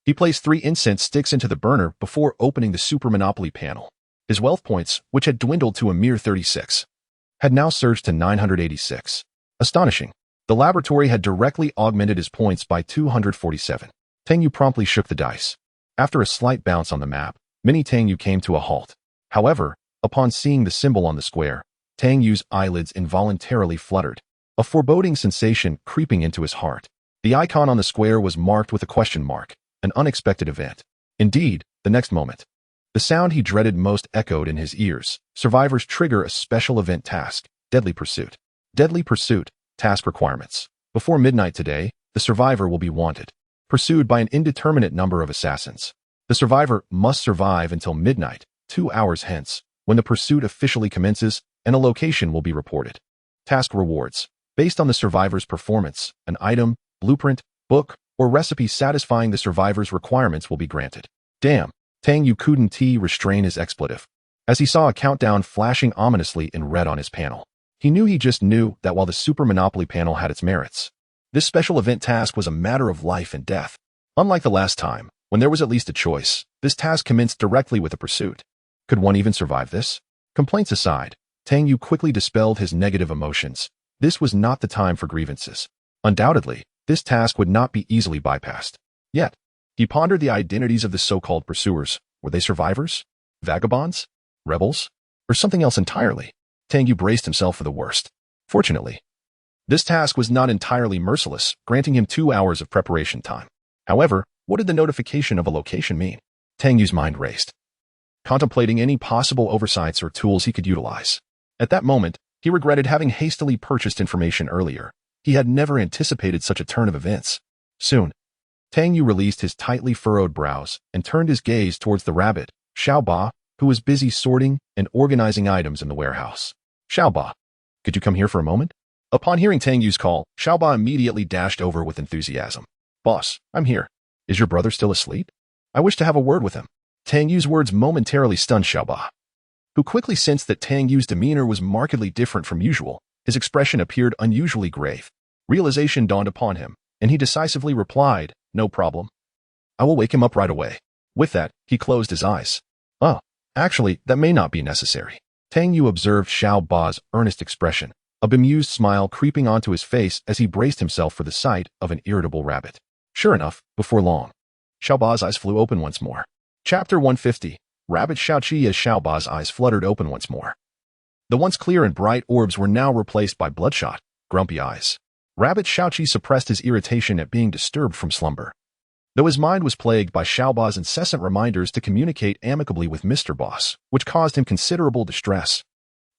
he placed 3 incense sticks into the burner before opening the Super Monopoly panel. His wealth points, which had dwindled to a mere 36, had now surged to 986. Astonishing. The laboratory had directly augmented his points by 247. Tang Yu promptly shook the dice. After a slight bounce on the map, Mini Tang Yu came to a halt. However, upon seeing the symbol on the square, Tang Yu's eyelids involuntarily fluttered, a foreboding sensation creeping into his heart. The icon on the square was marked with a question mark, an unexpected event. Indeed, the next moment, the sound he dreaded most echoed in his ears. Survivors trigger a special event task, Deadly Pursuit. Deadly Pursuit, task requirements. Before midnight today, the survivor will be wanted, pursued by an indeterminate number of assassins. The survivor must survive until midnight, 2 hours hence, when the pursuit officially commences, and a location will be reported. Task rewards. Based on the survivor's performance, an item, blueprint, book, or recipe satisfying the survivor's requirements will be granted. Damn, Tang Yu couldn't restrain his expletive, as he saw a countdown flashing ominously in red on his panel. He just knew that while the Super Monopoly panel had its merits, this special event task was a matter of life and death. Unlike the last time, when there was at least a choice, this task commenced directly with a pursuit. Could one even survive this? Complaints aside, Tang Yu quickly dispelled his negative emotions. This was not the time for grievances. Undoubtedly, this task would not be easily bypassed. Yet, he pondered the identities of the so-called pursuers. Were they survivors? Vagabonds? Rebels? Or something else entirely? Tang Yu braced himself for the worst. Fortunately, this task was not entirely merciless, granting him 2 hours of preparation time. However, what did the notification of a location mean? Tang Yu's mind raced, contemplating any possible oversights or tools he could utilize. At that moment, he regretted having hastily purchased information earlier. He had never anticipated such a turn of events. Soon, Tang Yu released his tightly furrowed brows and turned his gaze towards the rabbit, Xiaoba, who was busy sorting and organizing items in the warehouse. Xiaoba, could you come here for a moment? Upon hearing Tang Yu's call, Xiaoba immediately dashed over with enthusiasm. Boss, I'm here. Is your brother still asleep? I wish to have a word with him. Tang Yu's words momentarily stunned Xiaoba, who quickly sensed that Tang Yu's demeanor was markedly different from usual. His expression appeared unusually grave. Realization dawned upon him, and he decisively replied, no problem. I will wake him up right away. With that, he closed his eyes. Oh, actually, that may not be necessary. Tang Yu observed Xiaoba's earnest expression, a bemused smile creeping onto his face as he braced himself for the sight of an irritable rabbit. Sure enough, before long, Xiaoba's eyes flew open once more. Chapter 150. Rabbit Xiaoqi. As Xiaoba's eyes fluttered open once more, the once clear and bright orbs were now replaced by bloodshot, grumpy eyes. Rabbit Xiaoqi suppressed his irritation at being disturbed from slumber. Though his mind was plagued by Xiaoba's incessant reminders to communicate amicably with Mr. Boss, which caused him considerable distress,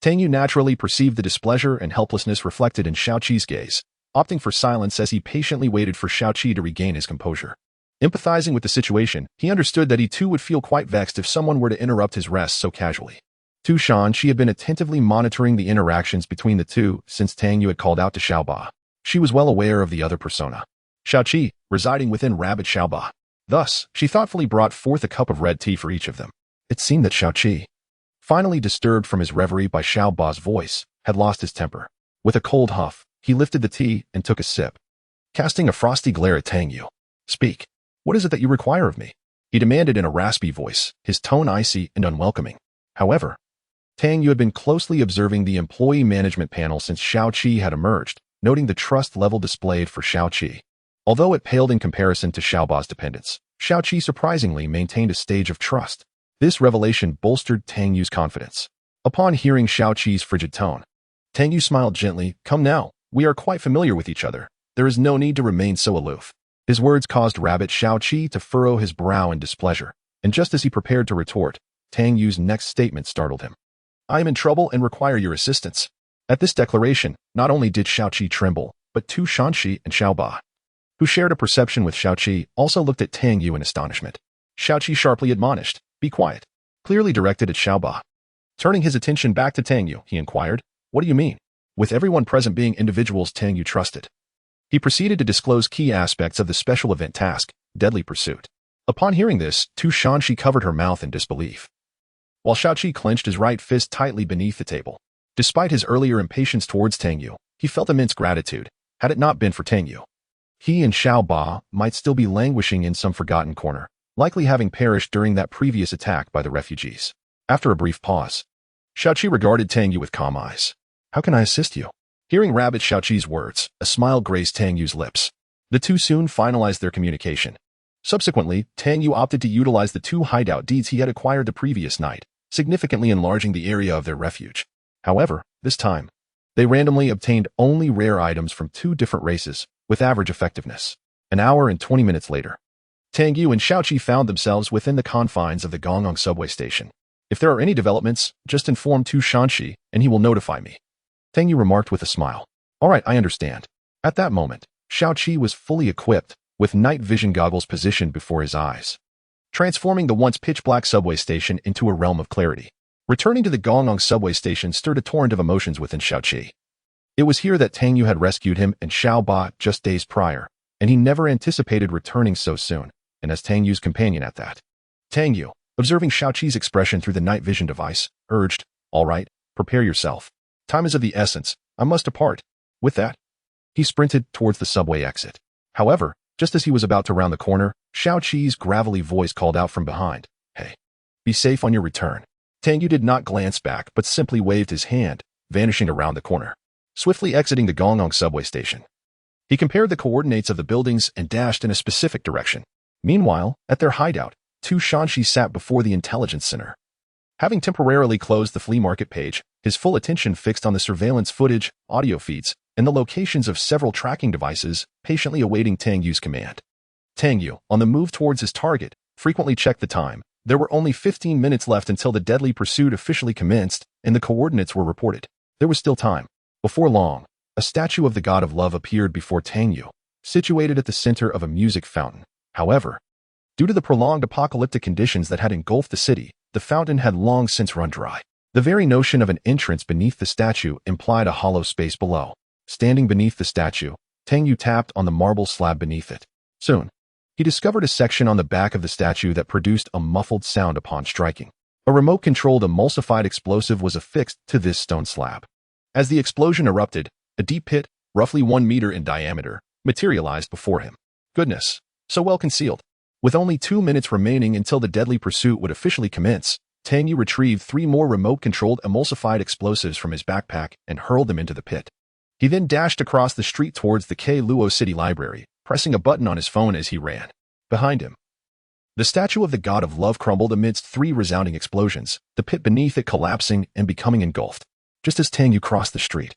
Tang Yu naturally perceived the displeasure and helplessness reflected in Xiaoqi's gaze, opting for silence as he patiently waited for Xiaoqi to regain his composure. Empathizing with the situation, he understood that he too would feel quite vexed if someone were to interrupt his rest so casually. To she had been attentively monitoring the interactions between the two since Tang Yu had called out to Xiaoba. She was well aware of the other persona, Xiaoqi, residing within Rabbit Xiaoba. Thus, she thoughtfully brought forth a cup of red tea for each of them. It seemed that Xiaoqi, finally disturbed from his reverie by Xiaoba's voice, had lost his temper. With a cold huff, he lifted the tea and took a sip, casting a frosty glare at Tang Yu. Speak. What is it that you require of me? He demanded in a raspy voice, his tone icy and unwelcoming. However, Tang Yu had been closely observing the employee management panel since Xiaoqi had emerged, noting the trust level displayed for Xiaoqi. Although it paled in comparison to Xiaoba's dependence, Xiaoqi surprisingly maintained a stage of trust. This revelation bolstered Tang Yu's confidence. Upon hearing Xiaoqi's frigid tone, Tang Yu smiled gently. Come now, we are quite familiar with each other. There is no need to remain so aloof. His words caused Rabbit Xiaoqi to furrow his brow in displeasure, and just as he prepared to retort, Tang Yu's next statement startled him. I am in trouble and require your assistance. At this declaration, not only did Xiaoqi tremble, but Tu Shanxi and Xiaoba, who shared a perception with Xiaoqi, also looked at Tang Yu in astonishment. Xiaoqi sharply admonished, be quiet, clearly directed at Xiaoba. Turning his attention back to Tang Yu, he inquired, what do you mean? With everyone present being individuals Tang Yu trusted, he proceeded to disclose key aspects of the special event task, Deadly Pursuit. Upon hearing this, Tu Shanxi covered her mouth in disbelief, while Xiaoqi clenched his right fist tightly beneath the table. Despite his earlier impatience towards Tang Yu, he felt immense gratitude. Had it not been for Tang Yu, he and Xiaoba might still be languishing in some forgotten corner, likely having perished during that previous attack by the refugees. After a brief pause, Xiaoqi regarded Tang Yu with calm eyes. How can I assist you? Hearing Rabbit Xiaoqi's words, a smile graced Tang Yu's lips. The two soon finalized their communication. Subsequently, Tang Yu opted to utilize the 2 hideout deeds he had acquired the previous night, significantly enlarging the area of their refuge. However, this time, they randomly obtained only rare items from 2 different races, with average effectiveness. An hour and 20 minutes later, Tang Yu and Xiaoqi found themselves within the confines of the Gongyang subway station. If there are any developments, just inform Tu Shanxi, and he will notify me, Tang Yu remarked with a smile. All right, I understand. At that moment, Xiaoqi was fully equipped, with night vision goggles positioned before his eyes, transforming the once pitch-black subway station into a realm of clarity. Returning to the Gongyang subway station stirred a torrent of emotions within Xiaoqi. It was here that Tang Yu had rescued him and Xiaoba just days prior, and he never anticipated returning so soon, and as Tang Yu's companion at that. Tang Yu, observing Xiaoqi's expression through the night vision device, urged, all right, prepare yourself. Time is of the essence. I must depart. With that, he sprinted towards the subway exit. However, just as he was about to round the corner, Xiaoqi's gravelly voice called out from behind, hey, be safe on your return. Tang Yu did not glance back but simply waved his hand, vanishing around the corner, swiftly exiting the Gongong subway station. He compared the coordinates of the buildings and dashed in a specific direction. Meanwhile, at their hideout, Tu Shanxi sat before the intelligence center. Having temporarily closed the flea market page, his full attention fixed on the surveillance footage, audio feeds, and the locations of several tracking devices, patiently awaiting Tang Yu's command. Tang Yu, on the move towards his target, frequently checked the time. There were only 15 minutes left until the deadly pursuit officially commenced, and the coordinates were reported. There was still time. Before long, a statue of the god of love appeared before Tang Yu, situated at the center of a music fountain. However, due to the prolonged apocalyptic conditions that had engulfed the city, the fountain had long since run dry. The very notion of an entrance beneath the statue implied a hollow space below. Standing beneath the statue, Tang Yu tapped on the marble slab beneath it. Soon, he discovered a section on the back of the statue that produced a muffled sound upon striking. A remote-controlled emulsified explosive was affixed to this stone slab. As the explosion erupted, a deep pit, roughly 1 meter in diameter, materialized before him. Goodness, so well concealed. With only 2 minutes remaining until the deadly pursuit would officially commence, Tang Yu retrieved 3 more remote-controlled emulsified explosives from his backpack and hurled them into the pit. He then dashed across the street towards the Luo City Library, pressing a button on his phone as he ran. Behind him, the statue of the god of love crumbled amidst 3 resounding explosions, the pit beneath it collapsing and becoming engulfed. Just as Tang Yu crossed the street,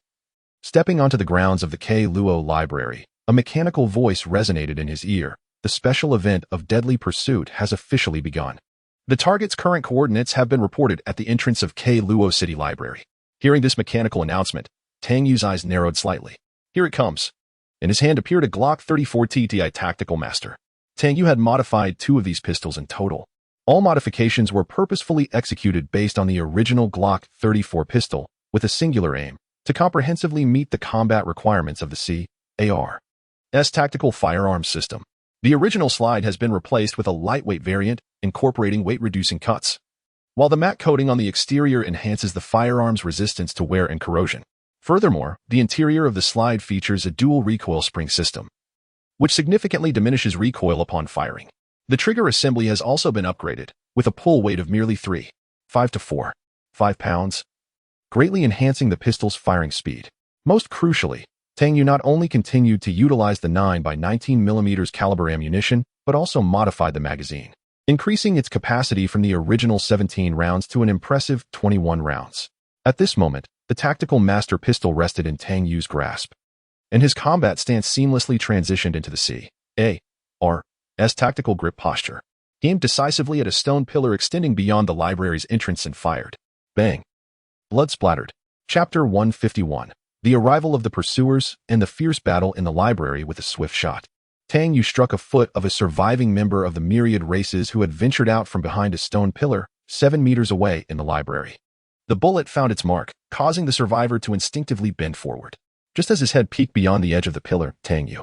stepping onto the grounds of the Luo Library, a mechanical voice resonated in his ear. The special event of deadly pursuit has officially begun. The target's current coordinates have been reported at the entrance of Luo City Library. Hearing this mechanical announcement, Tang Yu's eyes narrowed slightly. Here it comes. In his hand appeared a Glock 34 TTI Tactical Master. Tang Yu had modified 2 of these pistols in total. All modifications were purposefully executed based on the original Glock 34 pistol, with a singular aim, to comprehensively meet the combat requirements of the CAR's tactical firearms system. The original slide has been replaced with a lightweight variant, incorporating weight-reducing cuts, while the matte coating on the exterior enhances the firearm's resistance to wear and corrosion. Furthermore, the interior of the slide features a dual recoil spring system, which significantly diminishes recoil upon firing. The trigger assembly has also been upgraded, with a pull weight of merely 3.5 to 4.5 pounds, greatly enhancing the pistol's firing speed. Most crucially, Tang Yu not only continued to utilize the 9x19mm caliber ammunition, but also modified the magazine, increasing its capacity from the original 17 rounds to an impressive 21 rounds. At this moment, the tactical master pistol rested in Tang Yu's grasp, and his combat stance seamlessly transitioned into the CAR's tactical grip posture. He aimed decisively at a stone pillar extending beyond the library's entrance and fired. Bang! Blood splattered. Chapter 151. The arrival of the pursuers and the fierce battle in the library with a swift shot. Tang Yu struck a foot of a surviving member of the myriad races who had ventured out from behind a stone pillar 7 meters away in the library. The bullet found its mark, causing the survivor to instinctively bend forward. Just as his head peeked beyond the edge of the pillar, Tang Yu,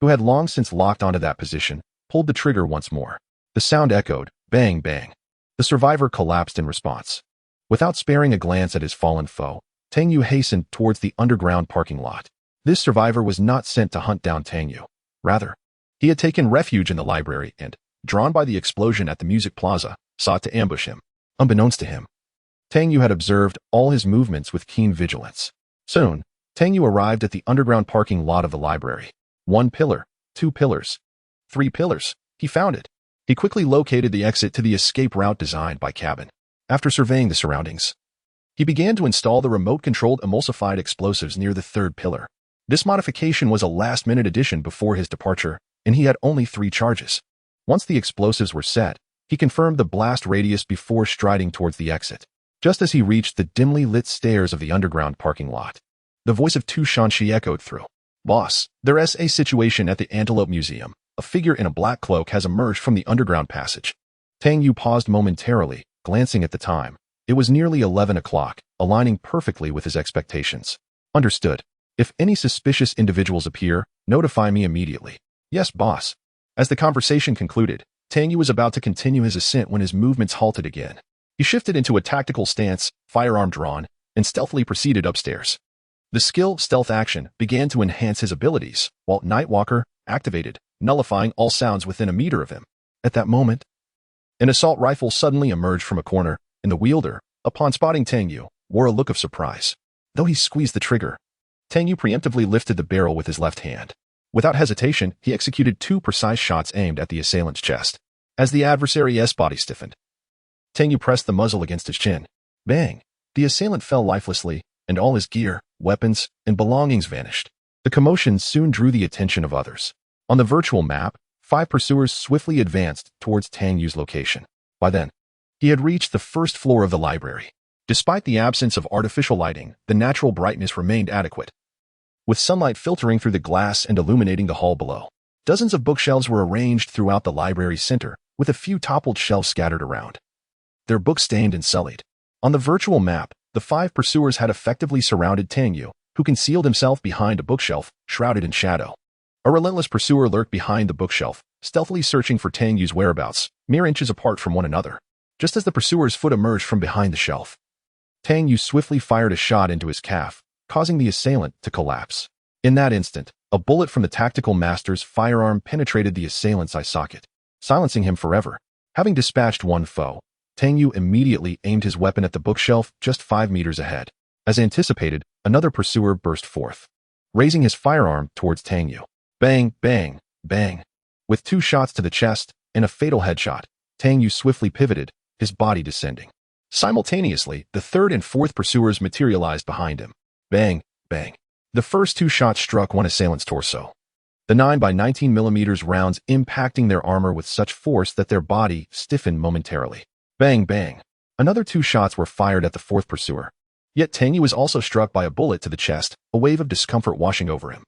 who had long since locked onto that position, pulled the trigger once more. The sound echoed, bang, bang. The survivor collapsed in response. Without sparing a glance at his fallen foe, Tang Yu hastened towards the underground parking lot. This survivor was not sent to hunt down Tang Yu. Rather, he had taken refuge in the library and, drawn by the explosion at the music plaza, sought to ambush him. Unbeknownst to him, Tang Yu had observed all his movements with keen vigilance. Soon, Tang Yu arrived at the underground parking lot of the library. 1 pillar, 2 pillars, 3 pillars. He found it. He quickly located the exit to the escape route designed by Cabin. After surveying the surroundings, he began to install the remote-controlled emulsified explosives near the 3rd pillar. This modification was a last-minute addition before his departure, and he had only 3 charges. Once the explosives were set, he confirmed the blast radius before striding towards the exit. Just as he reached the dimly lit stairs of the underground parking lot, the voice of Tu Shanxi echoed through. Boss, there's a situation at the Antelope Museum. A figure in a black cloak has emerged from the underground passage. Tang Yu paused momentarily, glancing at the time. It was nearly 11 o'clock, aligning perfectly with his expectations. Understood. If any suspicious individuals appear, notify me immediately. Yes, boss. As the conversation concluded, Tang Yu was about to continue his ascent when his movements halted again. He shifted into a tactical stance, firearm drawn, and stealthily proceeded upstairs. The skill stealth action began to enhance his abilities, while Nightwalker activated, nullifying all sounds within a meter of him. At that moment, an assault rifle suddenly emerged from a corner, and the wielder, upon spotting Tang Yu, wore a look of surprise. Though he squeezed the trigger, Tang Yu preemptively lifted the barrel with his left hand. Without hesitation, he executed 2 precise shots aimed at the assailant's chest. As the adversary's body stiffened, Tang Yu pressed the muzzle against his chin. Bang! The assailant fell lifelessly, and all his gear, weapons, and belongings vanished. The commotion soon drew the attention of others. On the virtual map, 5 pursuers swiftly advanced towards Tang Yu's location. By then, he had reached the first floor of the library. Despite the absence of artificial lighting, the natural brightness remained adequate, with sunlight filtering through the glass and illuminating the hall below. Dozens of bookshelves were arranged throughout the library's center, with a few toppled shelves scattered around, their books stained and sullied. On the virtual map, the 5 pursuers had effectively surrounded Tang Yu, who concealed himself behind a bookshelf, shrouded in shadow. A relentless pursuer lurked behind the bookshelf, stealthily searching for Tang Yu's whereabouts, mere inches apart from one another. Just as the pursuer's foot emerged from behind the shelf, Tang Yu swiftly fired a shot into his calf, causing the assailant to collapse. In that instant, a bullet from the tactical master's firearm penetrated the assailant's eye socket, silencing him forever. Having dispatched one foe, Tang Yu immediately aimed his weapon at the bookshelf just 5 meters ahead. As anticipated, another pursuer burst forth, raising his firearm towards Tang Yu. Bang, bang, bang. With 2 shots to the chest and a fatal headshot, Tang Yu swiftly pivoted, his body descending. Simultaneously, the 3rd and 4th pursuers materialized behind him. Bang, bang. The first 2 shots struck one assailant's torso, the 9mm rounds impacting their armor with such force that their body stiffened momentarily. Bang, bang. Another 2 shots were fired at the 4th pursuer. Yet Tang Yu was also struck by a bullet to the chest, a wave of discomfort washing over him.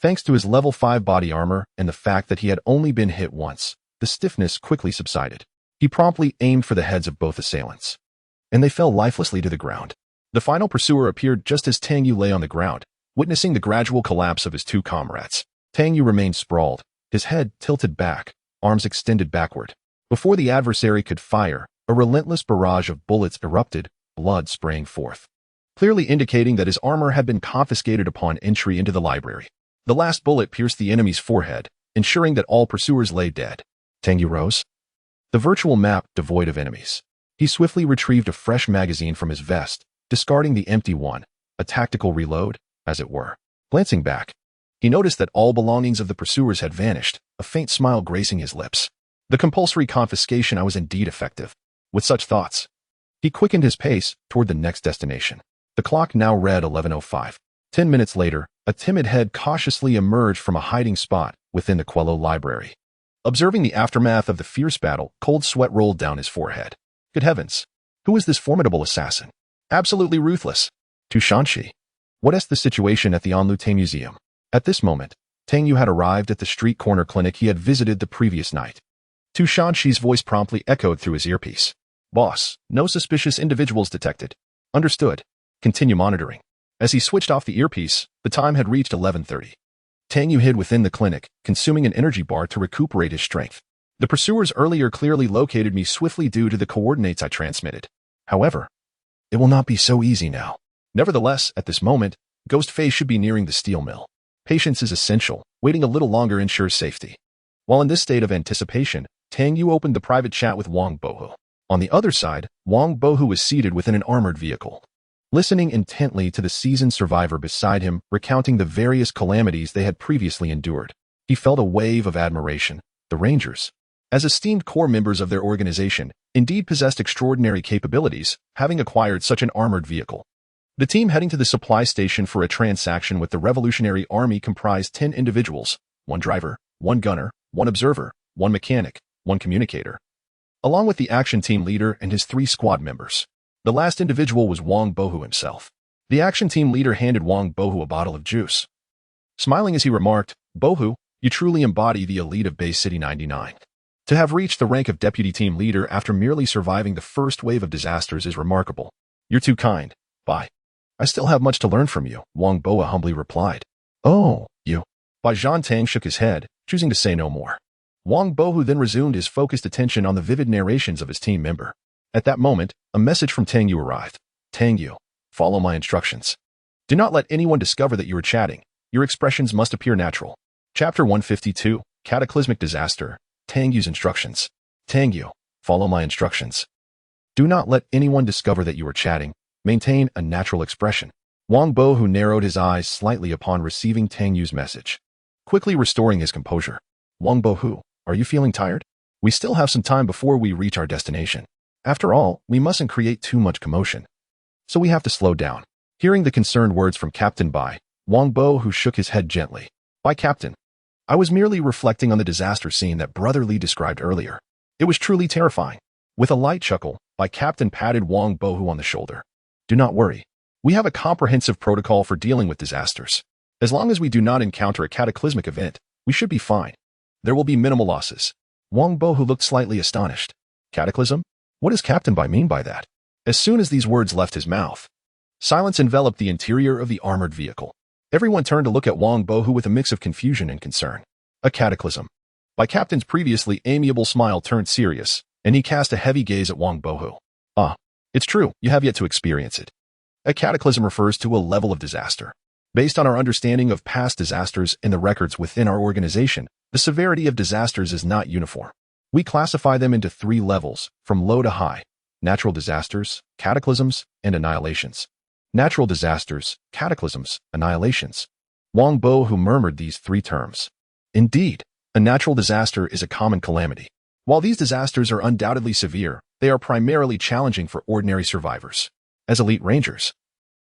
Thanks to his level 5 body armor and the fact that he had only been hit once, the stiffness quickly subsided. He promptly aimed for the heads of both assailants, and they fell lifelessly to the ground. The final pursuer appeared just as Tang Yu lay on the ground, witnessing the gradual collapse of his 2 comrades. Tang Yu remained sprawled, his head tilted back, arms extended backward. Before the adversary could fire, a relentless barrage of bullets erupted, blood spraying forth, clearly indicating that his armor had been confiscated upon entry into the library. The last bullet pierced the enemy's forehead, ensuring that all pursuers lay dead. Tang Yu rose, the virtual map devoid of enemies. He swiftly retrieved a fresh magazine from his vest, discarding the empty one, a tactical reload, as it were. Glancing back, he noticed that all belongings of the pursuers had vanished, a faint smile gracing his lips. The compulsory confiscation was indeed effective. With such thoughts, he quickened his pace toward the next destination. The clock now read 11:05. 10 minutes later, a timid head cautiously emerged from a hiding spot within the Quello library. Observing the aftermath of the fierce battle, cold sweat rolled down his forehead. Good heavens! Who is this formidable assassin? Absolutely ruthless. Tu Shanxi. What is the situation at the Anlute Museum? At this moment, Tang Yu had arrived at the street corner clinic he had visited the previous night. Tu Shanxi's voice promptly echoed through his earpiece. Boss, no suspicious individuals detected. Understood. Continue monitoring. As he switched off the earpiece, the time had reached 11:30. Tang Yu hid within the clinic, consuming an energy bar to recuperate his strength. The pursuers earlier clearly located me swiftly due to the coordinates I transmitted. However, it will not be so easy now. Nevertheless, at this moment, Ghostface should be nearing the steel mill. Patience is essential. Waiting a little longer ensures safety. While in this state of anticipation, Tang Yu opened the private chat with Wang Bohu. On the other side, Wang Bohu was seated within an armored vehicle, listening intently to the seasoned survivor beside him, recounting the various calamities they had previously endured. He felt a wave of admiration. The Rangers, as esteemed core members of their organization, indeed possessed extraordinary capabilities, having acquired such an armored vehicle. The team heading to the supply station for a transaction with the Revolutionary Army comprised 10 individuals, 1 driver, 1 gunner, 1 observer, 1 mechanic, 1 communicator, along with the action team leader and his 3 squad members. The last individual was Wang Bohu himself. The action team leader handed Wang Bohu a bottle of juice. Smiling as he remarked, "Bohu, you truly embody the elite of Bay City 99. To have reached the rank of deputy team leader after merely surviving the first wave of disasters is remarkable. You're too kind. Bye. I still have much to learn from you," Wang Boa humbly replied. "Oh, you." Bai Zhan Tang shook his head, choosing to say no more. Wang Bohu then resumed his focused attention on the vivid narrations of his team member. At that moment, a message from Tang Yu arrived. "Tang Yu, follow my instructions. Do not let anyone discover that you are chatting. Your expressions must appear natural." Chapter 152, Cataclysmic Disaster. Tang Yu's instructions. "Tang Yu, follow my instructions." Do not let anyone discover that you are chatting. Maintain a natural expression. Wang Bo, who narrowed his eyes slightly upon receiving Tang Yu's message, quickly restoring his composure. Wang Bo, who, are you feeling tired? We still have some time before we reach our destination. After all, we mustn't create too much commotion. So we have to slow down. Hearing the concerned words from Captain Bai, Wang Bo, who shook his head gently. By Captain, I was merely reflecting on the disaster scene that Brother Li described earlier. It was truly terrifying. With a light chuckle, Bai Captain patted Wang Bo on the shoulder. Do not worry. We have a comprehensive protocol for dealing with disasters. As long as we do not encounter a cataclysmic event, we should be fine. There will be minimal losses. Wang Bo looked slightly astonished. Cataclysm? What does Captain Bai mean by that? As soon as these words left his mouth, silence enveloped the interior of the armored vehicle. Everyone turned to look at Wang Bo with a mix of confusion and concern. A cataclysm. Bai Captain's previously amiable smile turned serious, and he cast a heavy gaze at Wang Bo. Ah, it's true, you have yet to experience it. A cataclysm refers to a level of disaster. Based on our understanding of past disasters and the records within our organization, the severity of disasters is not uniform. We classify them into 3 levels, from low to high: natural disasters, cataclysms, and annihilations. Natural disasters, cataclysms, annihilations. Wang Bo murmured these 3 terms. Indeed, a natural disaster is a common calamity. While these disasters are undoubtedly severe, they are primarily challenging for ordinary survivors. As elite rangers,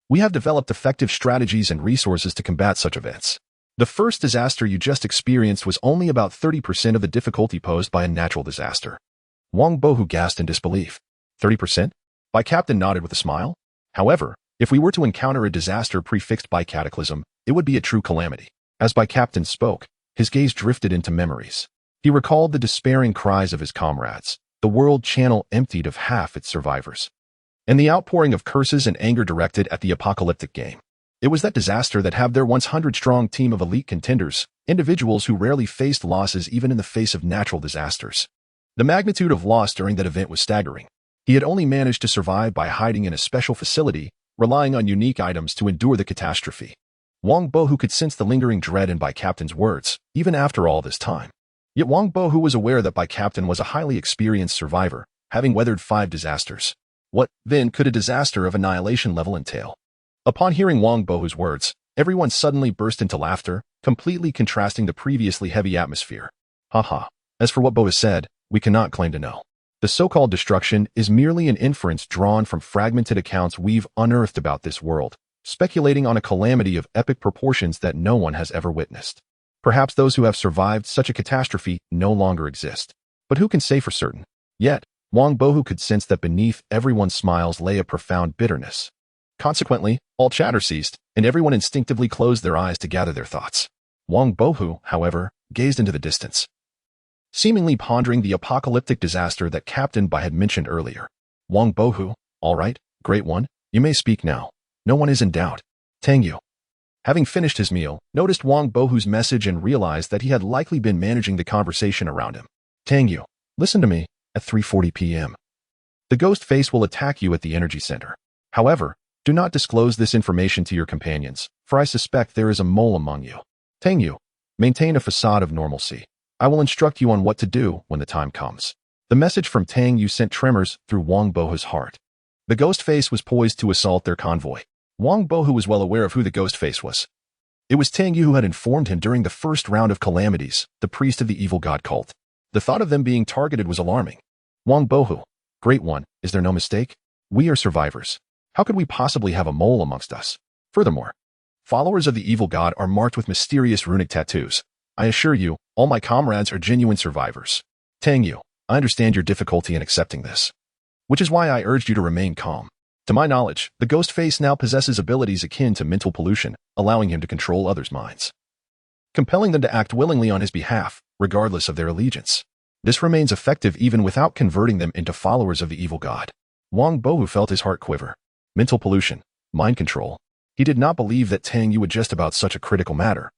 we have developed effective strategies and resources to combat such events. The first disaster you just experienced was only about 30% of the difficulty posed by a natural disaster. Wang Bo gasped in disbelief. 30%? Bai Captain nodded with a smile. However, if we were to encounter a disaster prefixed by cataclysm, it would be a true calamity. As Bai Captain spoke, his gaze drifted into memories. He recalled the despairing cries of his comrades, the world channel emptied of half its survivors, and the outpouring of curses and anger directed at the apocalyptic game. It was that disaster that had their once 100-strong team of elite contenders, individuals who rarely faced losses even in the face of natural disasters. The magnitude of loss during that event was staggering. He had only managed to survive by hiding in a special facility, relying on unique items to endure the catastrophe. Wang Bo could sense the lingering dread in Bai Captain's words, even after all this time. Yet Wang Bo was aware that Bai Captain was a highly experienced survivor, having weathered 5 disasters. What, then, could a disaster of annihilation level entail? Upon hearing Wang Bo's words, everyone suddenly burst into laughter, completely contrasting the previously heavy atmosphere. Haha. As for what Bo has said, we cannot claim to know. The so-called destruction is merely an inference drawn from fragmented accounts we've unearthed about this world, speculating on a calamity of epic proportions that no one has ever witnessed. Perhaps those who have survived such a catastrophe no longer exist. But who can say for certain? Yet, Wang Bo could sense that beneath everyone's smiles lay a profound bitterness. Consequently, all chatter ceased, and everyone instinctively closed their eyes to gather their thoughts. Wang Bo, however, gazed into the distance, seemingly pondering the apocalyptic disaster that Captain Bai had mentioned earlier. Wang Bo, all right, great one, you may speak now. No one is in doubt. Tang Yu, having finished his meal, noticed Wang Bo's message and realized that he had likely been managing the conversation around him. Tang Yu, listen to me, at 3:40 p.m. The ghost face will attack you at the energy center. However, do not disclose this information to your companions, for I suspect there is a mole among you. Tang Yu, maintain a facade of normalcy. I will instruct you on what to do when the time comes. The message from Tang Yu sent tremors through Wang Bo's heart. The ghost face was poised to assault their convoy. Wang Bo was well aware of who the ghost face was. It was Tang Yu who had informed him during the first round of calamities, the priest of the evil god cult. The thought of them being targeted was alarming. Wang Bo, great one, is there no mistake? We are survivors. How could we possibly have a mole amongst us? Furthermore, followers of the evil god are marked with mysterious runic tattoos. I assure you, all my comrades are genuine survivors. Tang Yu, I understand your difficulty in accepting this, which is why I urged you to remain calm. To my knowledge, the ghost face now possesses abilities akin to mental pollution, allowing him to control others' minds, compelling them to act willingly on his behalf, regardless of their allegiance. This remains effective even without converting them into followers of the evil god. Wang Bo felt his heart quiver. Mental pollution, mind control. He did not believe that Tang Yu would jest about such a critical matter.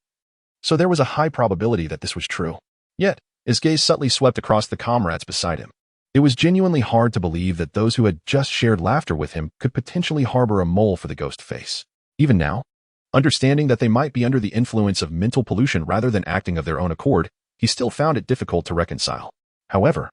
So there was a high probability that this was true. Yet, his gaze subtly swept across the comrades beside him. It was genuinely hard to believe that those who had just shared laughter with him could potentially harbor a mole for the ghost face. Even now, understanding that they might be under the influence of mental pollution rather than acting of their own accord, he still found it difficult to reconcile. However,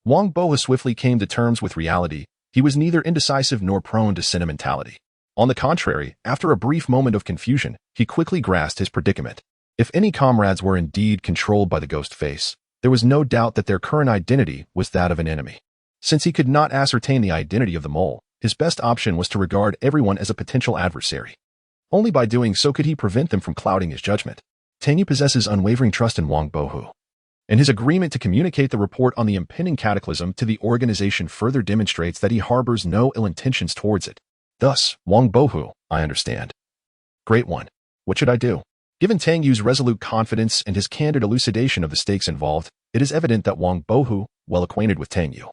Wang Bo swiftly came to terms with reality, He was neither indecisive nor prone to sentimentality. On the contrary, after a brief moment of confusion, he quickly grasped his predicament. If any comrades were indeed controlled by the ghost face, there was no doubt that their current identity was that of an enemy. Since he could not ascertain the identity of the mole, his best option was to regard everyone as a potential adversary. Only by doing so could he prevent them from clouding his judgment. Tang Yu possesses unwavering trust in Wang Bohu, and his agreement to communicate the report on the impending cataclysm to the organization further demonstrates that he harbors no ill intentions towards it. Thus, Wang Bohu, I understand. Great one. What should I do? Given Tang Yu's resolute confidence and his candid elucidation of the stakes involved, it is evident that Wang Bohu, well acquainted with Tang Yu,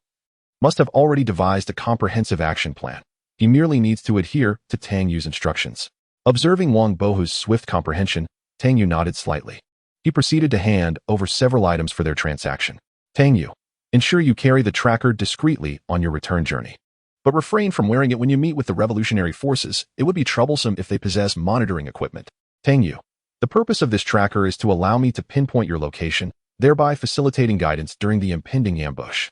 must have already devised a comprehensive action plan. He merely needs to adhere to Tang Yu's instructions. Observing Wang Bohu's swift comprehension, Tang Yu nodded slightly. He proceeded to hand over several items for their transaction. Tang Yu, ensure you carry the tracker discreetly on your return journey. But refrain from wearing it when you meet with the revolutionary forces. It would be troublesome if they possess monitoring equipment. Tang Yu, the purpose of this tracker is to allow me to pinpoint your location, thereby facilitating guidance during the impending ambush.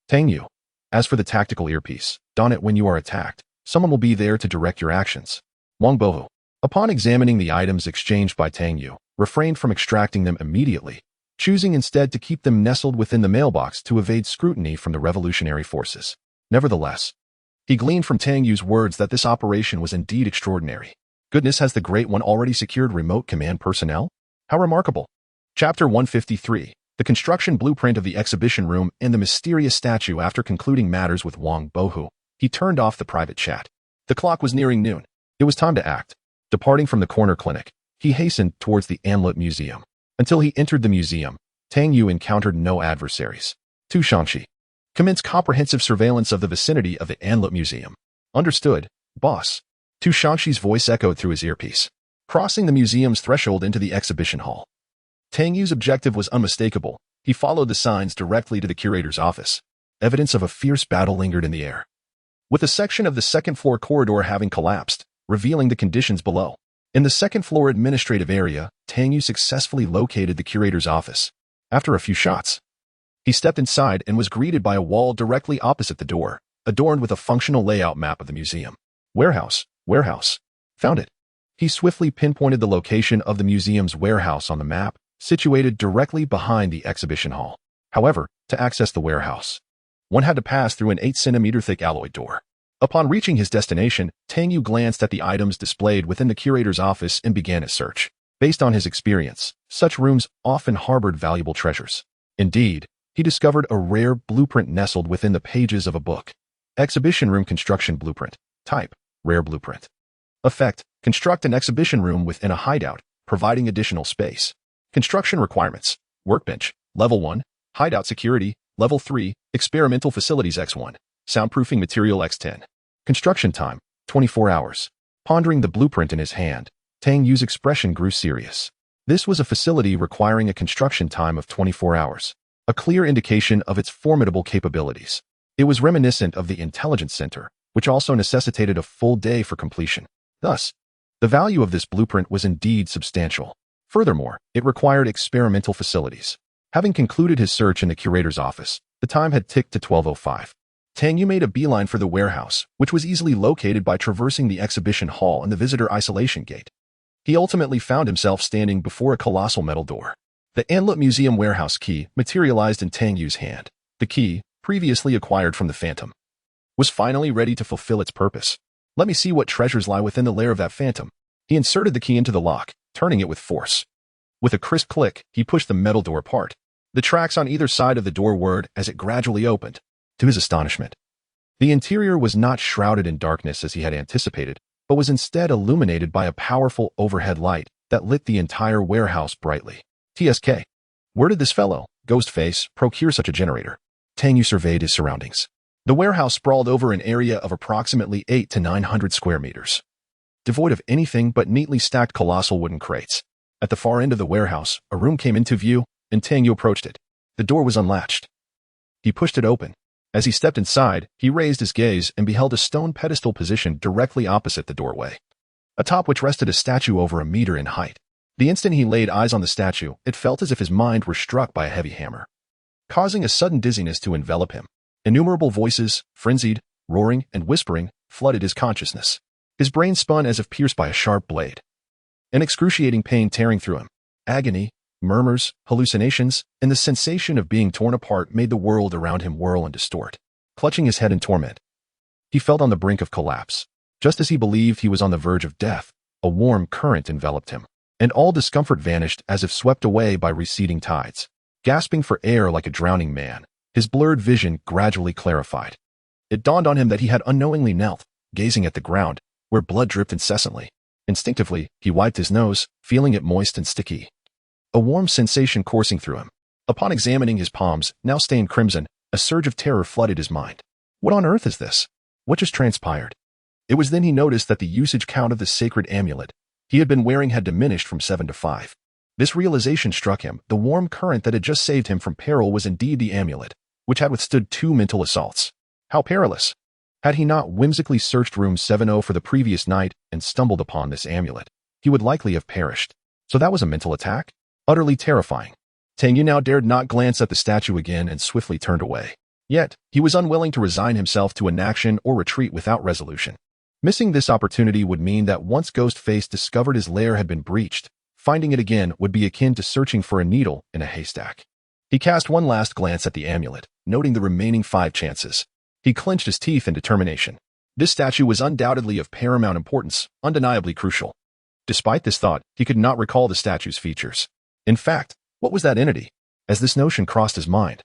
Tang Yu, as for the tactical earpiece, don it when you are attacked. Someone will be there to direct your actions. Wang Bohu, upon examining the items exchanged by Tang Yu, refrained from extracting them immediately, choosing instead to keep them nestled within the mailbox to evade scrutiny from the revolutionary forces. Nevertheless, he gleaned from Tang Yu's words that this operation was indeed extraordinary. Goodness, has the Great One already secured remote command personnel? How remarkable. Chapter 153. The construction blueprint of the exhibition room and the mysterious statue. After concluding matters with Wang Bohu, he turned off the private chat. The clock was nearing noon. It was time to act. Departing from the corner clinic, he hastened towards the Anlet Museum. Until he entered the museum, Tang Yu encountered no adversaries. Tu Shangxi, commence comprehensive surveillance of the vicinity of the Anlet Museum. Understood, boss. Tu Shangxi's voice echoed through his earpiece. Crossing the museum's threshold into the exhibition hall, Tang Yu's objective was unmistakable. He followed the signs directly to the curator's office. Evidence of a fierce battle lingered in the air, with a section of the second-floor corridor having collapsed, revealing the conditions below. In the second-floor administrative area, Tang Yu successfully located the curator's office. After a few shots, he stepped inside and was greeted by a wall directly opposite the door, adorned with a functional layout map of the museum. Warehouse. Found it. He swiftly pinpointed the location of the museum's warehouse on the map, situated directly behind the exhibition hall. However, to access the warehouse, one had to pass through an 8-centimeter-thick alloy door. Upon reaching his destination, Tang Yu glanced at the items displayed within the curator's office and began his search. Based on his experience, such rooms often harbored valuable treasures. Indeed, he discovered a rare blueprint nestled within the pages of a book. Exhibition room construction blueprint. Type: rare blueprint. Effect: construct an exhibition room within a hideout, providing additional space. Construction requirements: workbench, level 1, hideout security, level 3, experimental facilities X1, soundproofing material X10. Construction time: 24 hours. Pondering the blueprint in his hand, Tang Yu's expression grew serious. This was a facility requiring a construction time of 24 hours, a clear indication of its formidable capabilities. It was reminiscent of the intelligence center, which also necessitated a full day for completion. Thus, the value of this blueprint was indeed substantial. Furthermore, it required experimental facilities. Having concluded his search in the curator's office, the time had ticked to 12:05. Tang Yu made a beeline for the warehouse, which was easily located by traversing the exhibition hall and the visitor isolation gate. He ultimately found himself standing before a colossal metal door. The Anlet Museum warehouse key materialized in Tang Yu's hand. The key, previously acquired from the Phantom, was finally ready to fulfill its purpose. Let me see what treasures lie within the lair of that Phantom. He inserted the key into the lock, turning it with force. With a crisp click, he pushed the metal door apart. The tracks on either side of the door whirred as it gradually opened. To his astonishment, the interior was not shrouded in darkness as he had anticipated, but was instead illuminated by a powerful overhead light that lit the entire warehouse brightly. TSK. Where did this fellow, Ghostface, procure such a generator? Tang Yu surveyed his surroundings. The warehouse sprawled over an area of approximately 800 to 900 square meters, devoid of anything but neatly stacked colossal wooden crates. At the far end of the warehouse, a room came into view, and Tang Yu approached it. The door was unlatched. He pushed it open. As he stepped inside, he raised his gaze and beheld a stone pedestal positioned directly opposite the doorway, atop which rested a statue over a meter in height. The instant he laid eyes on the statue, it felt as if his mind were struck by a heavy hammer, causing a sudden dizziness to envelop him. Innumerable voices, frenzied, roaring and whispering, flooded his consciousness. His brain spun as if pierced by a sharp blade. An excruciating pain tearing through him. Agony, murmurs, hallucinations, and the sensation of being torn apart made the world around him whirl and distort. Clutching his head in torment, he felt on the brink of collapse. Just as he believed he was on the verge of death, a warm current enveloped him, and all discomfort vanished as if swept away by receding tides. Gasping for air like a drowning man, his blurred vision gradually clarified. It dawned on him that he had unknowingly knelt, gazing at the ground, where blood dripped incessantly. Instinctively, he wiped his nose, feeling it moist and sticky. A warm sensation coursing through him. Upon examining his palms, now stained crimson, a surge of terror flooded his mind. What on earth is this? What just transpired? It was then he noticed that the usage count of the sacred amulet he had been wearing had diminished from 7 to 5. This realization struck him. The warm current that had just saved him from peril was indeed the amulet, which had withstood 2 mental assaults. How perilous! Had he not whimsically searched room 70 for the previous night and stumbled upon this amulet, he would likely have perished. So that was a mental attack? Utterly terrifying. Tang Yu now dared not glance at the statue again and swiftly turned away. Yet, he was unwilling to resign himself to inaction or retreat without resolution. Missing this opportunity would mean that once Ghostface discovered his lair had been breached, finding it again would be akin to searching for a needle in a haystack. He cast one last glance at the amulet, noting the remaining 5 chances. He clenched his teeth in determination. This statue was undoubtedly of paramount importance, undeniably crucial. Despite this thought, he could not recall the statue's features. In fact, what was that entity? As this notion crossed his mind,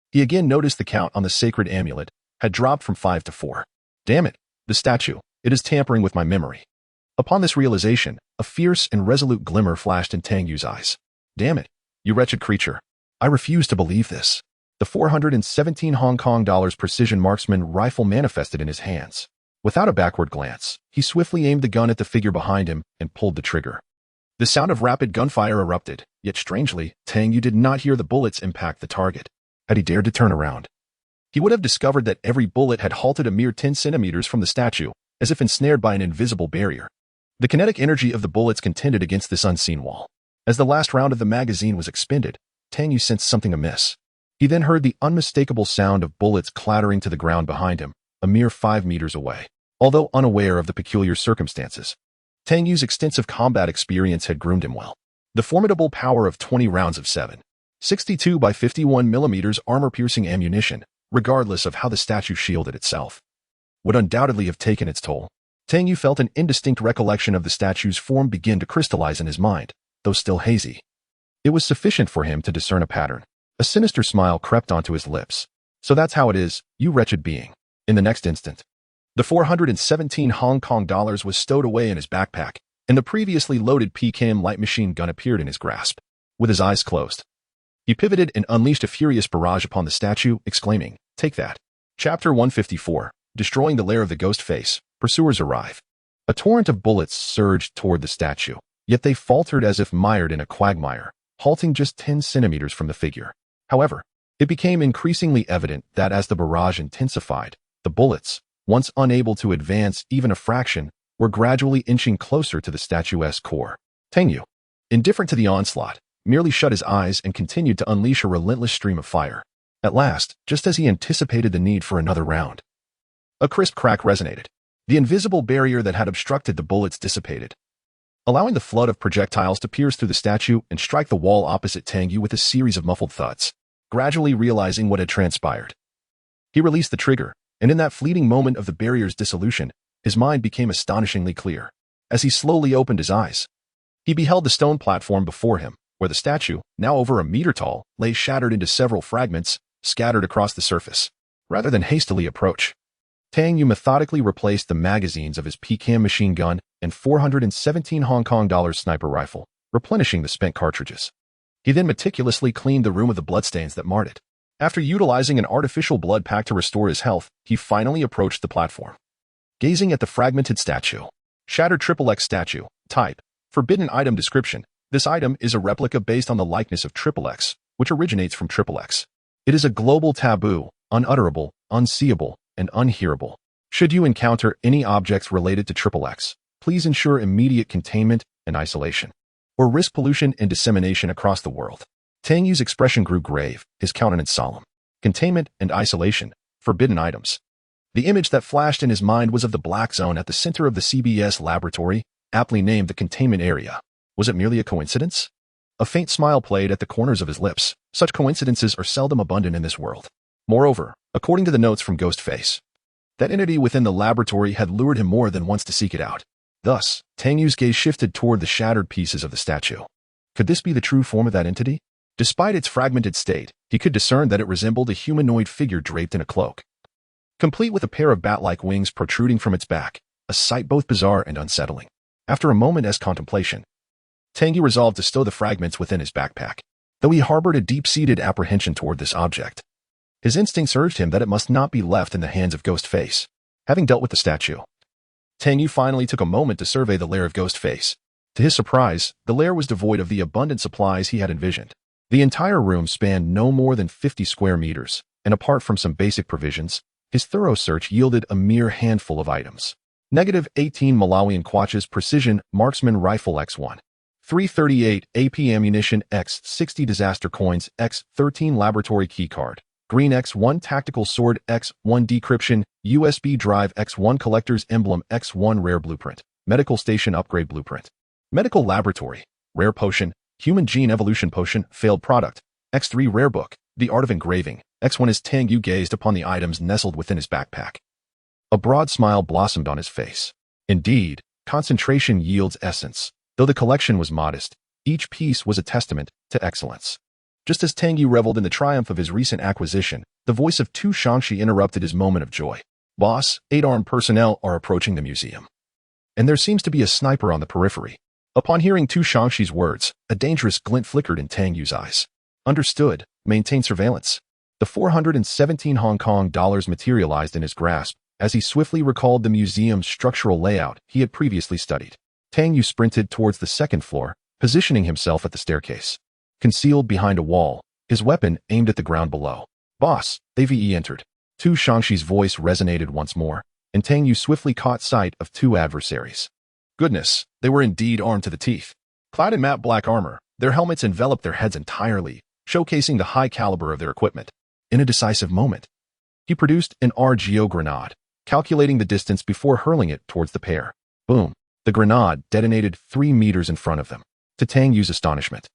he again noticed the count on the sacred amulet had dropped from 5 to 4. Damn it, the statue, it is tampering with my memory. Upon this realization, a fierce and resolute glimmer flashed in Tang Yu's eyes. Damn it, you wretched creature. I refuse to believe this. The 417 Hong Kong dollars precision marksman rifle manifested in his hands. Without a backward glance, he swiftly aimed the gun at the figure behind him and pulled the trigger. The sound of rapid gunfire erupted, yet strangely, Tang Yu did not hear the bullets impact the target. Had he dared to turn around, he would have discovered that every bullet had halted a mere 10 centimeters from the statue, as if ensnared by an invisible barrier. The kinetic energy of the bullets contended against this unseen wall. As the last round of the magazine was expended, Tang Yu sensed something amiss. He then heard the unmistakable sound of bullets clattering to the ground behind him, a mere 5 meters away. Although unaware of the peculiar circumstances, Tang Yu's extensive combat experience had groomed him well. The formidable power of 20 rounds of 7.62 by 51 millimeters armor-piercing ammunition, regardless of how the statue shielded itself, would undoubtedly have taken its toll. Tang Yu felt an indistinct recollection of the statue's form begin to crystallize in his mind, though still hazy. It was sufficient for him to discern a pattern. A sinister smile crept onto his lips. So that's how it is, you wretched being. In the next instant, the 417 Hong Kong dollars was stowed away in his backpack, and the previously loaded PKM light machine gun appeared in his grasp. With his eyes closed, he pivoted and unleashed a furious barrage upon the statue, exclaiming, "Take that." Chapter 154, Destroying the Lair of the Ghost Face. Pursuers arrive. A torrent of bullets surged toward the statue, yet they faltered as if mired in a quagmire, halting just 10 centimeters from the figure. However, it became increasingly evident that as the barrage intensified, the bullets, once unable to advance even a fraction, were gradually inching closer to the statuesque core. Tang Yu, indifferent to the onslaught, merely shut his eyes and continued to unleash a relentless stream of fire. At last, just as he anticipated the need for another round, a crisp crack resonated. The invisible barrier that had obstructed the bullets dissipated, allowing the flood of projectiles to pierce through the statue and strike the wall opposite Tang Yu with a series of muffled thuds. Gradually realizing what had transpired, he released the trigger, and in that fleeting moment of the barrier's dissolution, his mind became astonishingly clear. As he slowly opened his eyes, he beheld the stone platform before him, where the statue, now over a meter tall, lay shattered into several fragments, scattered across the surface. Rather than hastily approach, Tang Yu methodically replaced the magazines of his PKM machine gun and 417 Hong Kong dollars sniper rifle, replenishing the spent cartridges. He then meticulously cleaned the room of the bloodstains that marred it. After utilizing an artificial blood pack to restore his health, he finally approached the platform. Gazing at the fragmented statue. Shattered XXX statue. Type. Forbidden item description. This item is a replica based on the likeness of XXX, which originates from XXX. It is a global taboo, unutterable, unseeable, and unhearable. Should you encounter any objects related to XXX, please ensure immediate containment and isolation, or risk pollution and dissemination across the world. Tang Yu's expression grew grave, his countenance solemn. Containment and isolation, forbidden items. The image that flashed in his mind was of the black zone at the center of the CBS laboratory, aptly named the containment area. Was it merely a coincidence? A faint smile played at the corners of his lips. Such coincidences are seldom abundant in this world. Moreover, according to the notes from Ghostface, that entity within the laboratory had lured him more than once to seek it out. Thus, Tang Yu's gaze shifted toward the shattered pieces of the statue. Could this be the true form of that entity? Despite its fragmented state, he could discern that it resembled a humanoid figure draped in a cloak, complete with a pair of bat-like wings protruding from its back, a sight both bizarre and unsettling. After a moment's contemplation, Tang Yu resolved to stow the fragments within his backpack, though he harbored a deep-seated apprehension toward this object. His instincts urged him that it must not be left in the hands of Ghostface. Having dealt with the statue, Tang Yu finally took a moment to survey the lair of Ghostface. To his surprise, the lair was devoid of the abundant supplies he had envisioned. The entire room spanned no more than 50 square meters, and apart from some basic provisions, his thorough search yielded a mere handful of items. -18 Malawian Quatches Precision Marksman Rifle X1. 338 AP Ammunition X60 Disaster Coins X13 Laboratory Keycard. Green X1 Tactical Sword X1 Decryption USB Drive X1 Collector's Emblem X1 Rare Blueprint. Medical Station Upgrade Blueprint. Medical Laboratory. Rare Potion. Human Gene Evolution Potion. Failed Product. X3 Rare Book. The Art of Engraving. X1 as Tang Yu gazed upon the items nestled within his backpack. A broad smile blossomed on his face. Indeed, concentration yields essence. Though the collection was modest, each piece was a testament to excellence. Just as Tang Yu reveled in the triumph of his recent acquisition, the voice of Tu Shangxi interrupted his moment of joy. Boss, 8 armed personnel are approaching the museum, and there seems to be a sniper on the periphery. Upon hearing Tu Shangxi's words, a dangerous glint flickered in Tang Yu's eyes. Understood. Maintain surveillance. The 417 Hong Kong dollars materialized in his grasp as he swiftly recalled the museum's structural layout he had previously studied. Tang Yu sprinted towards the second floor, positioning himself at the staircase. Concealed behind a wall, his weapon aimed at the ground below. Boss, they've entered. Tu Shangxi's voice resonated once more, and Tang Yu swiftly caught sight of 2 adversaries. Goodness, they were indeed armed to the teeth. Clad in matte black armor, their helmets enveloped their heads entirely, showcasing the high caliber of their equipment. In a decisive moment, he produced an RGO grenade, calculating the distance before hurling it towards the pair. Boom! The grenade detonated 3 meters in front of them. To Tang Yu's astonishment,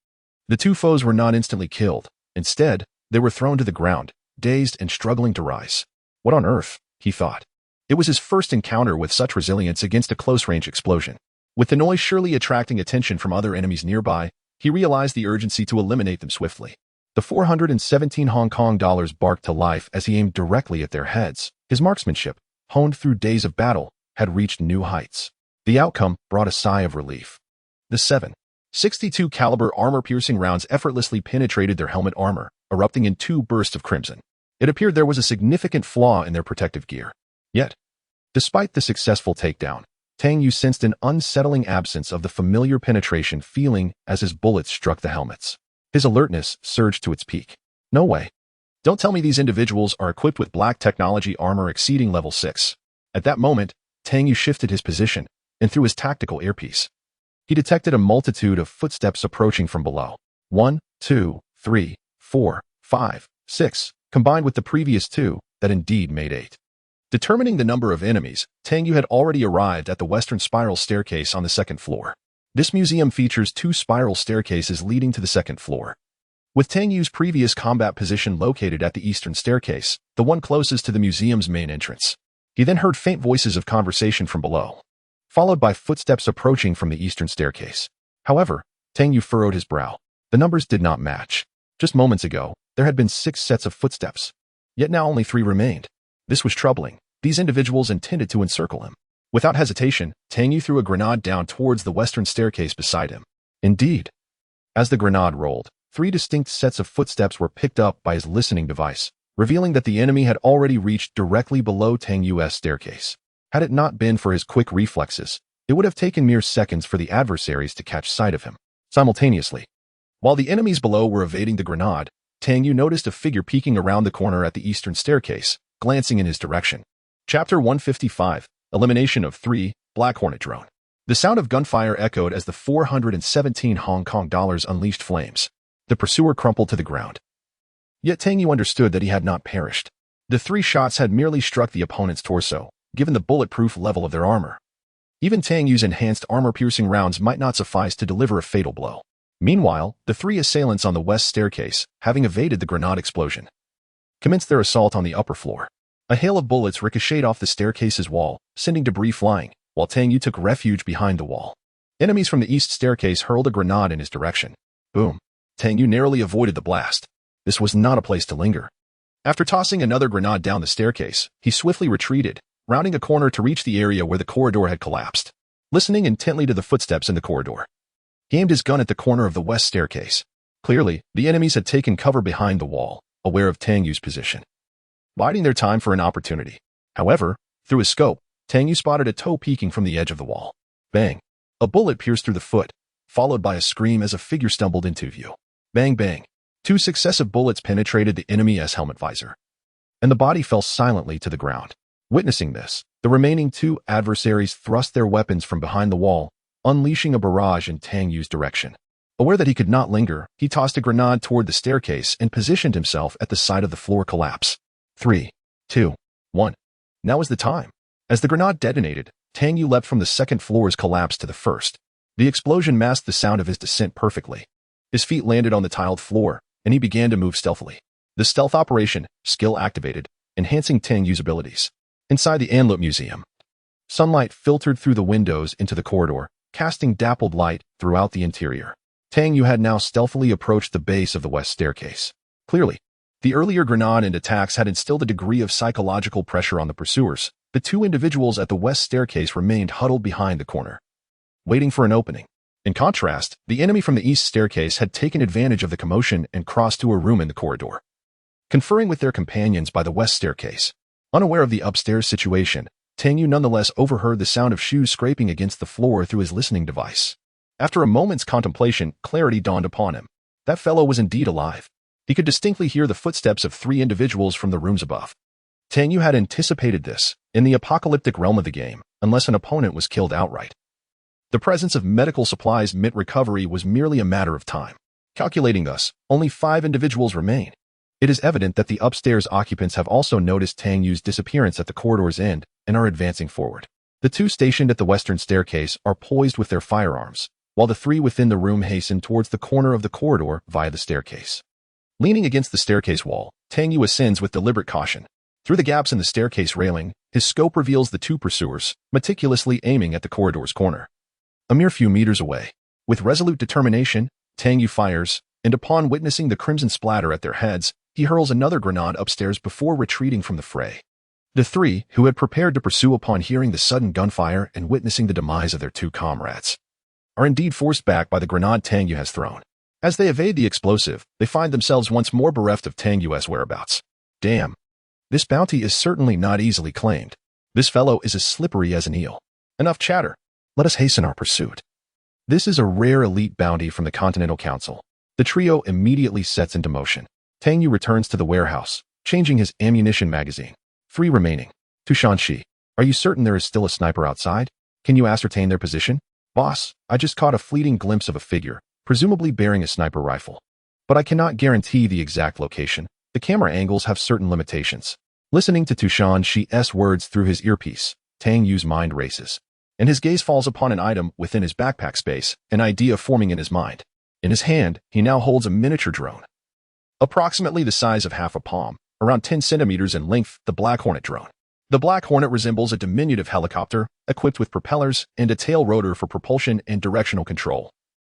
the 2 foes were not instantly killed. Instead, they were thrown to the ground, dazed and struggling to rise. What on earth? He thought. It was his first encounter with such resilience against a close-range explosion. With the noise surely attracting attention from other enemies nearby, he realized the urgency to eliminate them swiftly. The 417 Hong Kong dollars barked to life as he aimed directly at their heads. His marksmanship, honed through days of battle, had reached new heights. The outcome brought a sigh of relief. The 7.62 caliber armor-piercing rounds effortlessly penetrated their helmet armor, erupting in 2 bursts of crimson. It appeared there was a significant flaw in their protective gear. Yet, despite the successful takedown, Tang Yu sensed an unsettling absence of the familiar penetration feeling as his bullets struck the helmets. His alertness surged to its peak. No way. Don't tell me these individuals are equipped with black technology armor exceeding level 6. At that moment, Tang Yu shifted his position, and through his tactical earpiece, he detected a multitude of footsteps approaching from below. 1, 2, 3, 4, 5, 6, combined with the previous 2, that indeed made 8. Determining the number of enemies, Tang Yu had already arrived at the western spiral staircase on the 2nd floor. This museum features 2 spiral staircases leading to the 2nd floor. With Tang Yu's previous combat position located at the eastern staircase, the one closest to the museum's main entrance, he then heard faint voices of conversation from below, followed by footsteps approaching from the eastern staircase. However, Tang Yu furrowed his brow. The numbers did not match. Just moments ago, there had been 6 sets of footsteps, yet now only 3 remained. This was troubling. These individuals intended to encircle him. Without hesitation, Tang Yu threw a grenade down towards the western staircase beside him. Indeed, as the grenade rolled, 3 distinct sets of footsteps were picked up by his listening device, revealing that the enemy had already reached directly below Tang Yu's staircase. Had it not been for his quick reflexes, it would have taken mere seconds for the adversaries to catch sight of him. Simultaneously, while the enemies below were evading the grenade, Tang Yu noticed a figure peeking around the corner at the eastern staircase, glancing in his direction. Chapter 155, Elimination of 3, Black Hornet Drone. The sound of gunfire echoed as the 417 Hong Kong dollars unleashed flames. The pursuer crumpled to the ground. Yet Tang Yu understood that he had not perished. The 3 shots had merely struck the opponent's torso, given the bulletproof level of their armor. Even Tang Yu's enhanced armor-piercing rounds might not suffice to deliver a fatal blow. Meanwhile, the 3 assailants on the west staircase, having evaded the grenade explosion, commenced their assault on the upper floor. A hail of bullets ricocheted off the staircase's wall, sending debris flying, while Tang Yu took refuge behind the wall. Enemies from the east staircase hurled a grenade in his direction. Boom. Tang Yu narrowly avoided the blast. This was not a place to linger. After tossing another grenade down the staircase, he swiftly retreated, rounding a corner to reach the area where the corridor had collapsed. Listening intently to the footsteps in the corridor, he aimed his gun at the corner of the west staircase. Clearly, the enemies had taken cover behind the wall, aware of Tang Yu's position, biding their time for an opportunity. However, through his scope, Tang Yu spotted a toe peeking from the edge of the wall. Bang! A bullet pierced through the foot, followed by a scream as a figure stumbled into view. Bang bang! 2 successive bullets penetrated the enemy's helmet visor, and the body fell silently to the ground. Witnessing this, the remaining 2 adversaries thrust their weapons from behind the wall, unleashing a barrage in Tang Yu's direction. Aware that he could not linger, he tossed a grenade toward the staircase and positioned himself at the side of the floor collapse. 3, 2, 1. Now is the time. As the grenade detonated, Tang Yu leapt from the second floor's collapse to the first. The explosion masked the sound of his descent perfectly. His feet landed on the tiled floor, and he began to move stealthily. The stealth operation, skill activated, enhancing Tang Yu's abilities. Inside the Anlut Museum, sunlight filtered through the windows into the corridor, casting dappled light throughout the interior. Tang Yu had now stealthily approached the base of the west staircase. Clearly, the earlier grenade and attacks had instilled a degree of psychological pressure on the pursuers. The 2 individuals at the west staircase remained huddled behind the corner, waiting for an opening. In contrast, the enemy from the east staircase had taken advantage of the commotion and crossed to a room in the corridor, conferring with their companions by the west staircase. Unaware of the upstairs situation, Tang Yu nonetheless overheard the sound of shoes scraping against the floor through his listening device. After a moment's contemplation, clarity dawned upon him. That fellow was indeed alive. He could distinctly hear the footsteps of 3 individuals from the rooms above. Tang Yu had anticipated this, in the apocalyptic realm of the game, unless an opponent was killed outright. The presence of medical supplies meant recovery was merely a matter of time. Calculating thus, only 5 individuals remain. It is evident that the upstairs occupants have also noticed Tang Yu's disappearance at the corridor's end and are advancing forward. The 2 stationed at the western staircase are poised with their firearms, while the 3 within the room hasten towards the corner of the corridor via the staircase. Leaning against the staircase wall, Tang Yu ascends with deliberate caution. Through the gaps in the staircase railing, his scope reveals the 2 pursuers, meticulously aiming at the corridor's corner. A mere few meters away, with resolute determination, Tang Yu fires, and upon witnessing the crimson splatter at their heads, he hurls another grenade upstairs before retreating from the fray. The 3, who had prepared to pursue upon hearing the sudden gunfire and witnessing the demise of their 2 comrades, are indeed forced back by the grenade Tang Yu has thrown. As they evade the explosive, they find themselves once more bereft of Tang Yu's whereabouts. Damn. This bounty is certainly not easily claimed. This fellow is as slippery as an eel. Enough chatter. Let us hasten our pursuit. This is a rare elite bounty from the Continental Council. The trio immediately sets into motion. Tang Yu returns to the warehouse, changing his ammunition magazine. 3 remaining. Tushanshi, are you certain there is still a sniper outside? Can you ascertain their position? Boss, I just caught a fleeting glimpse of a figure, presumably bearing a sniper rifle. But I cannot guarantee the exact location. The camera angles have certain limitations. Listening to Tushanshi's words through his earpiece, Tang Yu's mind races, and his gaze falls upon an item within his backpack space, an idea forming in his mind. In his hand, he now holds a miniature drone, approximately the size of half a palm, around 10 centimeters in length, the Black Hornet drone. The Black Hornet resembles a diminutive helicopter, equipped with propellers and a tail rotor for propulsion and directional control.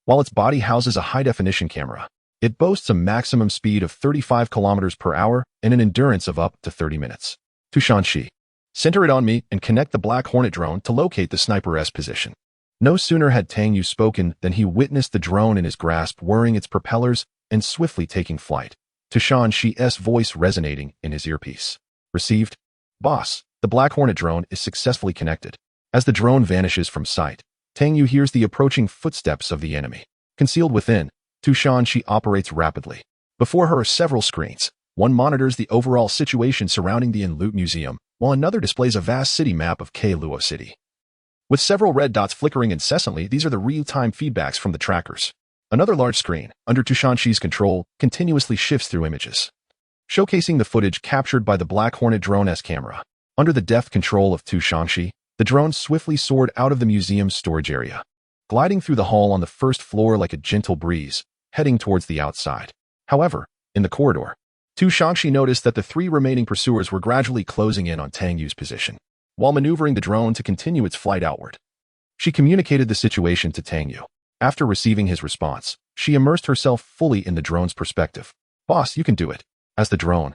While its body houses a high-definition camera, it boasts a maximum speed of 35 kilometers per hour and an endurance of up to 30 minutes. Tushanshi, center it on me and connect the Black Hornet drone to locate the sniper's position. No sooner had Tang Yu spoken than he witnessed the drone in his grasp whirring its propellers and swiftly taking flight. Tushanshi's voice resonating in his earpiece. Received. Boss, the Black Hornet drone is successfully connected. As the drone vanishes from sight, Tang Yu hears the approaching footsteps of the enemy. Concealed within, Tushanshi operates rapidly. Before her are several screens. One monitors the overall situation surrounding the Anlut Museum, while another displays a vast city map of Kaluo City. With several red dots flickering incessantly, these are the real-time feedbacks from the trackers. Another large screen, under Tushanshi's control, continuously shifts through images, showcasing the footage captured by the Black Hornet drone-S camera. Under the deft control of Tu Shangxi, the drone swiftly soared out of the museum's storage area, gliding through the hall on the first floor like a gentle breeze, heading towards the outside. However, in the corridor, Tu Shangxi noticed that the three remaining pursuers were gradually closing in on Tang Yu's position, while maneuvering the drone to continue its flight outward. She communicated the situation to Tang Yu. After receiving his response, she immersed herself fully in the drone's perspective. "Boss, you can do it." As the drone,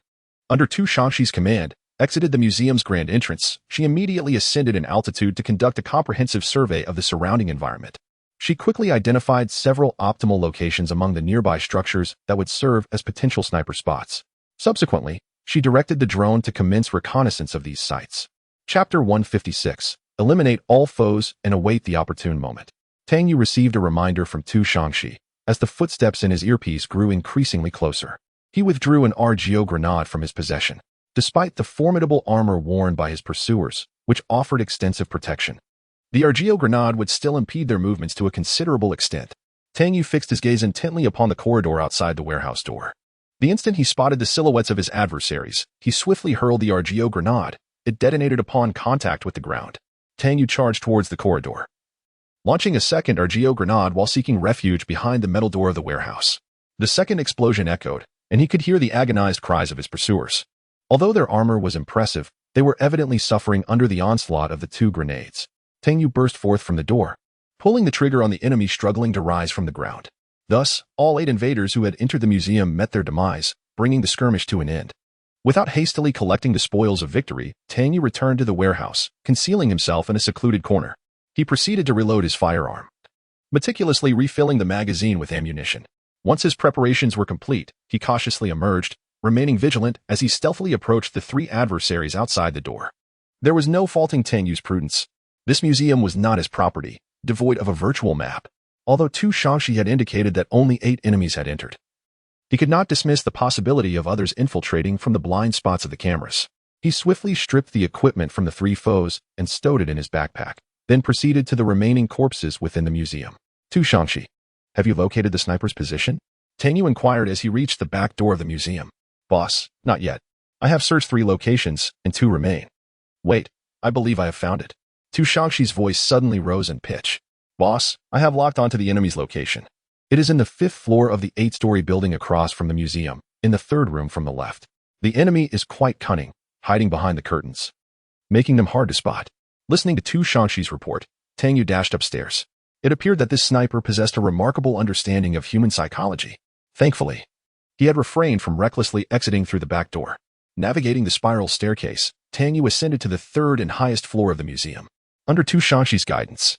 under Tu Shangxi's command, exited the museum's grand entrance, she immediately ascended in altitude to conduct a comprehensive survey of the surrounding environment. She quickly identified several optimal locations among the nearby structures that would serve as potential sniper spots. Subsequently, she directed the drone to commence reconnaissance of these sites. Chapter 156. Eliminate all foes and await the opportune moment. Tang Yu received a reminder from Tu Shangxi as the footsteps in his earpiece grew increasingly closer. He withdrew an RGO grenade from his possession, despite the formidable armor worn by his pursuers, which offered extensive protection. The RGO grenade would still impede their movements to a considerable extent. Tang Yu fixed his gaze intently upon the corridor outside the warehouse door. The instant he spotted the silhouettes of his adversaries, he swiftly hurled the RGO grenade. It detonated upon contact with the ground. Tang Yu charged towards the corridor, launching a second RGO grenade while seeking refuge behind the metal door of the warehouse. The second explosion echoed, and he could hear the agonized cries of his pursuers. Although their armor was impressive, they were evidently suffering under the onslaught of the two grenades. Tang Yu burst forth from the door, pulling the trigger on the enemy struggling to rise from the ground. Thus, all 8 invaders who had entered the museum met their demise, bringing the skirmish to an end. Without hastily collecting the spoils of victory, Tang Yu returned to the warehouse, concealing himself in a secluded corner. He proceeded to reload his firearm, meticulously refilling the magazine with ammunition. Once his preparations were complete, he cautiously emerged, remaining vigilant as he stealthily approached the 3 adversaries outside the door. There was no faulting Tang Yu's prudence. This museum was not his property, devoid of a virtual map, although Tu Shangxi had indicated that only 8 enemies had entered. He could not dismiss the possibility of others infiltrating from the blind spots of the cameras. He swiftly stripped the equipment from the 3 foes and stowed it in his backpack, then proceeded to the remaining corpses within the museum. Tu Shangxi, have you located the sniper's position? Tang Yu inquired as he reached the back door of the museum. Boss, not yet. I have searched 3 locations, and 2 remain. Wait, I believe I have found it. Tu Shangxi's voice suddenly rose in pitch. Boss, I have locked onto the enemy's location. It is in the 5th floor of the 8-story building across from the museum, in the 3rd room from the left. The enemy is quite cunning, hiding behind the curtains, making them hard to spot. Listening to Tu Shangxi's report, Tang Yu dashed upstairs. It appeared that this sniper possessed a remarkable understanding of human psychology. Thankfully, he had refrained from recklessly exiting through the back door. Navigating the spiral staircase, Tang Yu ascended to the 3rd and highest floor of the museum. Under Tu Shangxi's guidance,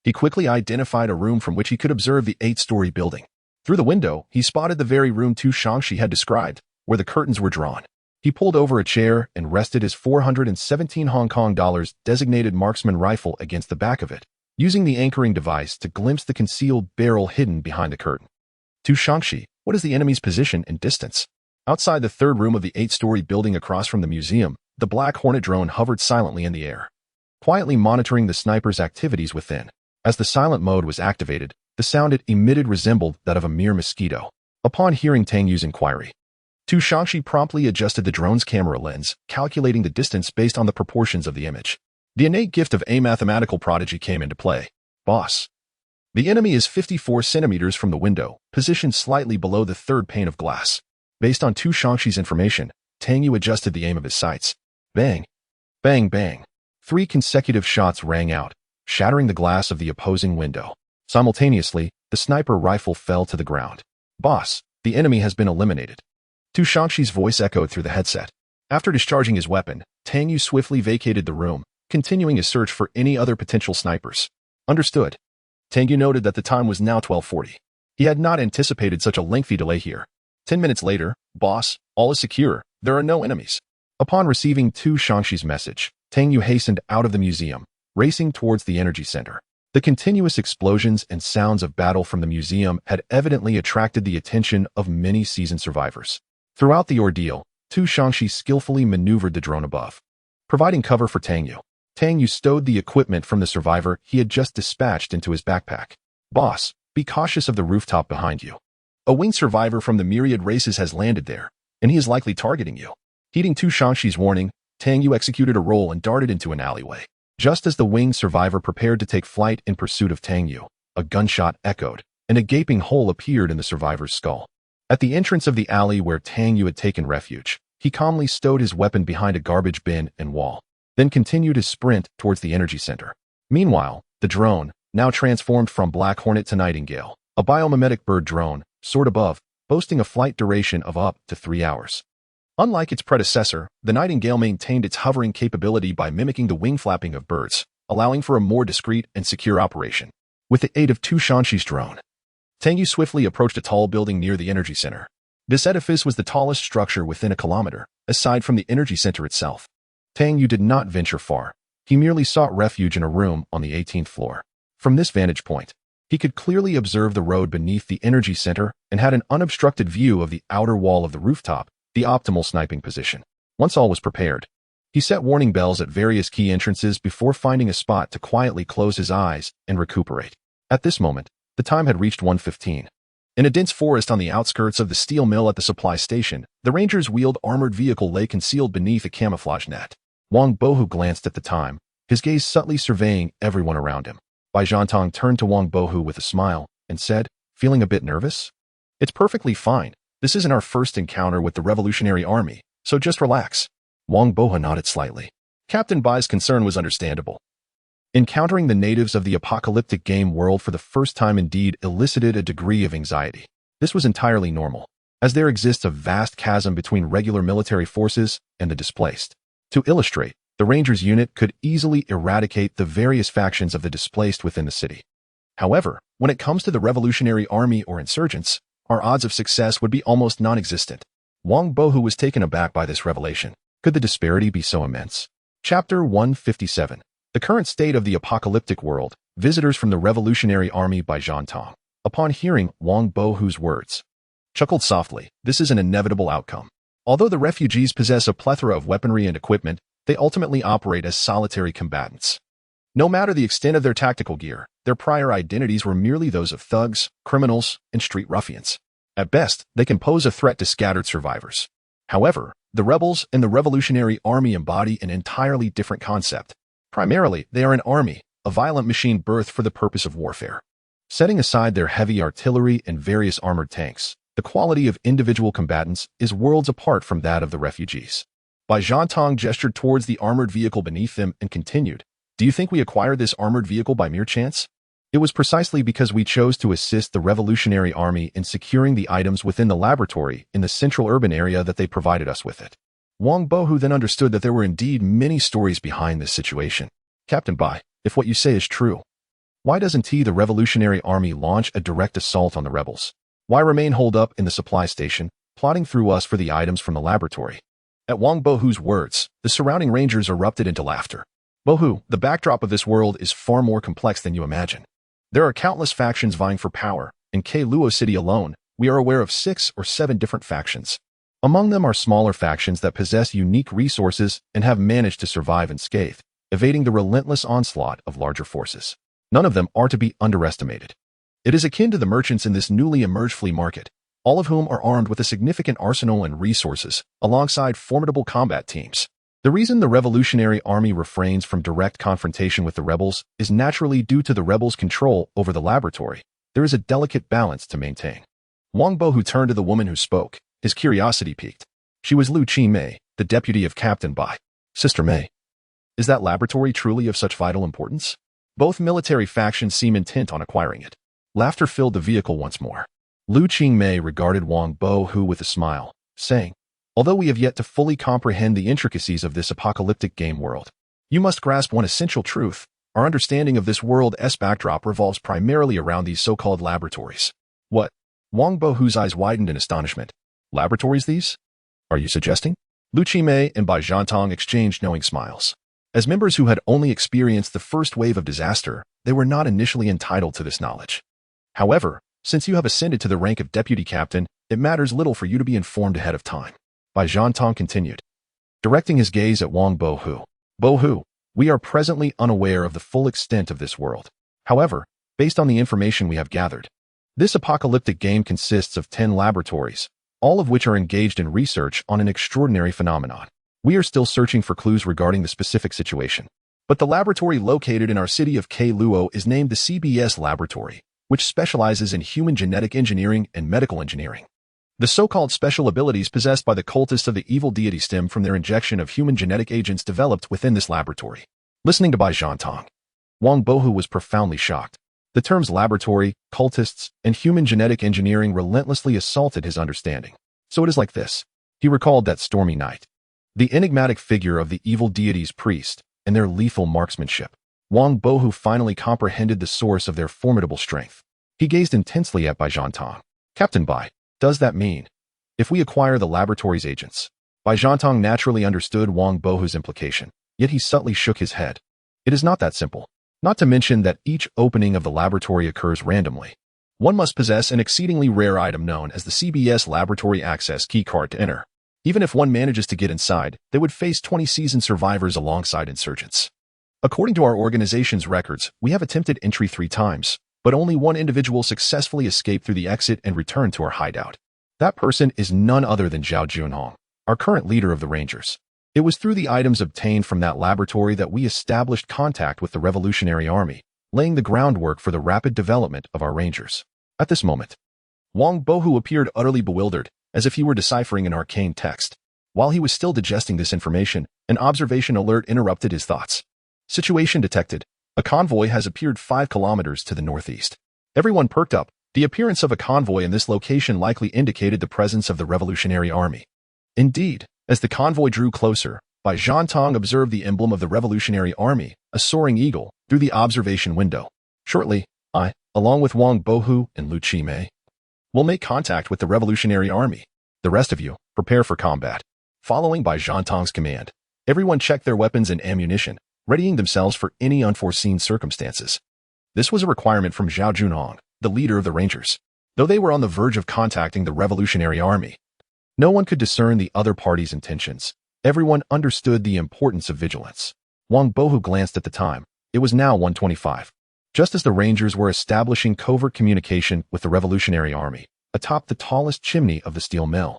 he quickly identified a room from which he could observe the 8-story building. Through the window, he spotted the very room Tu Shangxi had described, where the curtains were drawn. He pulled over a chair and rested his 417 Hong Kong dollars designated marksman rifle against the back of it, using the anchoring device to glimpse the concealed barrel hidden behind the curtain. Tu Shangxi, what is the enemy's position and distance? Outside the 3rd room of the 8-story building across from the museum, the Black Hornet drone hovered silently in the air, quietly monitoring the sniper's activities within. As the silent mode was activated, the sound it emitted resembled that of a mere mosquito. Upon hearing Tang Yu's inquiry, Tu Shangxi promptly adjusted the drone's camera lens, calculating the distance based on the proportions of the image. The innate gift of a mathematical prodigy came into play. Boss, the enemy is 54 centimeters from the window, positioned slightly below the 3rd pane of glass. Based on Tu Shangxi's information, Tang Yu adjusted the aim of his sights. Bang! Bang bang! 3 consecutive shots rang out, shattering the glass of the opposing window. Simultaneously, the sniper rifle fell to the ground. Boss, the enemy has been eliminated. Tu Shangxi's voice echoed through the headset. After discharging his weapon, Tang Yu swiftly vacated the room, continuing his search for any other potential snipers. Understood. Tang Yu noted that the time was now 12:40. He had not anticipated such a lengthy delay here. 10 minutes later, boss, all is secure. There are no enemies. Upon receiving Tu Shangxi's message, Tang Yu hastened out of the museum, racing towards the energy center. The continuous explosions and sounds of battle from the museum had evidently attracted the attention of many seasoned survivors. Throughout the ordeal, Tu Shangxi skillfully maneuvered the drone above, providing cover for Tang Yu. Tang Yu stowed the equipment from the survivor he had just dispatched into his backpack. Boss, be cautious of the rooftop behind you. A winged survivor from the myriad races has landed there, and he is likely targeting you. Heeding Tu Shangshi's warning, Tang Yu executed a roll and darted into an alleyway. Just as the winged survivor prepared to take flight in pursuit of Tang Yu, a gunshot echoed, and a gaping hole appeared in the survivor's skull. At the entrance of the alley where Tang Yu had taken refuge, he calmly stowed his weapon behind a garbage bin and wall, then continued his sprint towards the energy center. Meanwhile, the drone, now transformed from Black Hornet to Nightingale, a biomimetic bird drone, soared above, boasting a flight duration of up to 3 hours. Unlike its predecessor, the Nightingale maintained its hovering capability by mimicking the wing flapping of birds, allowing for a more discreet and secure operation. With the aid of Tu Shangshi's drone, Tang Yu swiftly approached a tall building near the energy center. This edifice was the tallest structure within a kilometer, aside from the energy center itself. Tang Yu did not venture far. He merely sought refuge in a room on the 18th floor. From this vantage point, he could clearly observe the road beneath the energy center and had an unobstructed view of the outer wall of the rooftop, the optimal sniping position. Once all was prepared, he set warning bells at various key entrances before finding a spot to quietly close his eyes and recuperate. At this moment, the time had reached 1:15. In a dense forest on the outskirts of the steel mill at the supply station, the Ranger's wheeled armored vehicle lay concealed beneath a camouflage net. Wang Bohu glanced at the time, his gaze subtly surveying everyone around him. Bai Zhantong turned to Wang Bohu with a smile and said, "Feeling a bit nervous? It's perfectly fine. This isn't our first encounter with the Revolutionary Army, so just relax." Wang Bohu nodded slightly. Captain Bai's concern was understandable. Encountering the natives of the apocalyptic game world for the first time indeed elicited a degree of anxiety. This was entirely normal, as there exists a vast chasm between regular military forces and the displaced. To illustrate, the Rangers unit could easily eradicate the various factions of the displaced within the city. However, when it comes to the Revolutionary Army or insurgents, our odds of success would be almost non-existent. Wang Bohu was taken aback by this revelation. Could the disparity be so immense? Chapter 157. The current state of the apocalyptic world, visitors from the Revolutionary Army by Zhantong. Upon hearing Wang Bohu's words, chuckled softly. This is an inevitable outcome. Although the refugees possess a plethora of weaponry and equipment, they ultimately operate as solitary combatants. No matter the extent of their tactical gear, their prior identities were merely those of thugs, criminals, and street ruffians. At best, they can pose a threat to scattered survivors. However, the rebels and the Revolutionary Army embody an entirely different concept. Primarily, they are an army, a violent machine birthed for the purpose of warfare. Setting aside their heavy artillery and various armored tanks, the quality of individual combatants is worlds apart from that of the refugees. Bai Zhantong gestured towards the armored vehicle beneath them and continued, "Do you think we acquired this armored vehicle by mere chance? It was precisely because we chose to assist the Revolutionary Army in securing the items within the laboratory in the central urban area that they provided us with it." Wang Bohu then understood that there were indeed many stories behind this situation. "Captain Bai, if what you say is true, why doesn't the Revolutionary Army launch a direct assault on the rebels? Why remain holed up in the supply station, plotting through us for the items from the laboratory?" At Wang Bohu's words, the surrounding Rangers erupted into laughter. "Bohu, the backdrop of this world is far more complex than you imagine. There are countless factions vying for power. In Luo City alone, we are aware of 6 or 7 different factions. Among them are smaller factions that possess unique resources and have managed to survive unscathed, evading the relentless onslaught of larger forces. None of them are to be underestimated. It is akin to the merchants in this newly emerged flea market, all of whom are armed with a significant arsenal and resources, alongside formidable combat teams. The reason the Revolutionary Army refrains from direct confrontation with the rebels is naturally due to the rebels' control over the laboratory. There is a delicate balance to maintain." Wang Bohu turned to the woman who spoke, his curiosity piqued. She was Lu Qingmei, the deputy of Captain Bai. "Sister Mei, is that laboratory truly of such vital importance?" Both military factions seem intent on acquiring it. Laughter filled the vehicle once more. Lu Qingmei regarded Wang Bohu with a smile, saying, "Although we have yet to fully comprehend the intricacies of this apocalyptic game world, you must grasp one essential truth. Our understanding of this world's backdrop revolves primarily around these so-called laboratories." "What?" Wang Bohu's eyes widened in astonishment. "Laboratories these? Are you suggesting?" Lu Qingmei and Bai Zhantong exchanged knowing smiles. As members who had only experienced the first wave of disaster, they were not initially entitled to this knowledge. However, since you have ascended to the rank of deputy captain, it matters little for you to be informed ahead of time. Bai Zhantong continued, directing his gaze at Wang Bohu. "Bohu, we are presently unaware of the full extent of this world. However, based on the information we have gathered, this apocalyptic game consists of 10 laboratories, all of which are engaged in research on an extraordinary phenomenon. We are still searching for clues regarding the specific situation. But the laboratory located in our city of Luo is named the CBS Laboratory, which specializes in human genetic engineering and medical engineering. The so-called special abilities possessed by the cultists of the evil deity stem from their injection of human genetic agents developed within this laboratory. Listening to Bai Zhantong, Wang Bohu was profoundly shocked. The terms laboratory, cultists, and human genetic engineering relentlessly assaulted his understanding. So it is like this. He recalled that stormy night. The enigmatic figure of the evil deity's priest and their lethal marksmanship. Wang Bohu finally comprehended the source of their formidable strength. He gazed intensely at Bai Zhantong. Captain Bai, does that mean if we acquire the laboratory's agents? Bai Zhantong naturally understood Wang Bohu's implication, yet he subtly shook his head. It is not that simple. Not to mention that each opening of the laboratory occurs randomly. One must possess an exceedingly rare item known as the CBS Laboratory Access Keycard to enter. Even if one manages to get inside, they would face 20 seasoned survivors alongside insurgents. According to our organization's records, we have attempted entry 3 times, but only one individual successfully escaped through the exit and returned to our hideout. That person is none other than Zhao Junhong, our current leader of the Rangers. It was through the items obtained from that laboratory that we established contact with the Revolutionary Army, laying the groundwork for the rapid development of our Rangers. At this moment, Wang Bohu appeared utterly bewildered, as if he were deciphering an arcane text. While he was still digesting this information, an observation alert interrupted his thoughts. Situation detected. A convoy has appeared 5 kilometers to the northeast. Everyone perked up. The appearance of a convoy in this location likely indicated the presence of the Revolutionary Army. Indeed, as the convoy drew closer, Bai Zhantong observed the emblem of the Revolutionary Army, a soaring eagle, through the observation window. Shortly, I, along with Wang Bohu and Lu Qimei, will make contact with the Revolutionary Army. The rest of you, prepare for combat. Following Bai Zhantong's command, everyone checked their weapons and ammunition, readying themselves for any unforeseen circumstances. This was a requirement from Zhao Junhong, the leader of the Rangers. Though they were on the verge of contacting the Revolutionary Army, no one could discern the other party's intentions. Everyone understood the importance of vigilance. Wang Bohu glanced at the time. It was now 1:25. Just as the Rangers were establishing covert communication with the Revolutionary Army, atop the tallest chimney of the steel mill,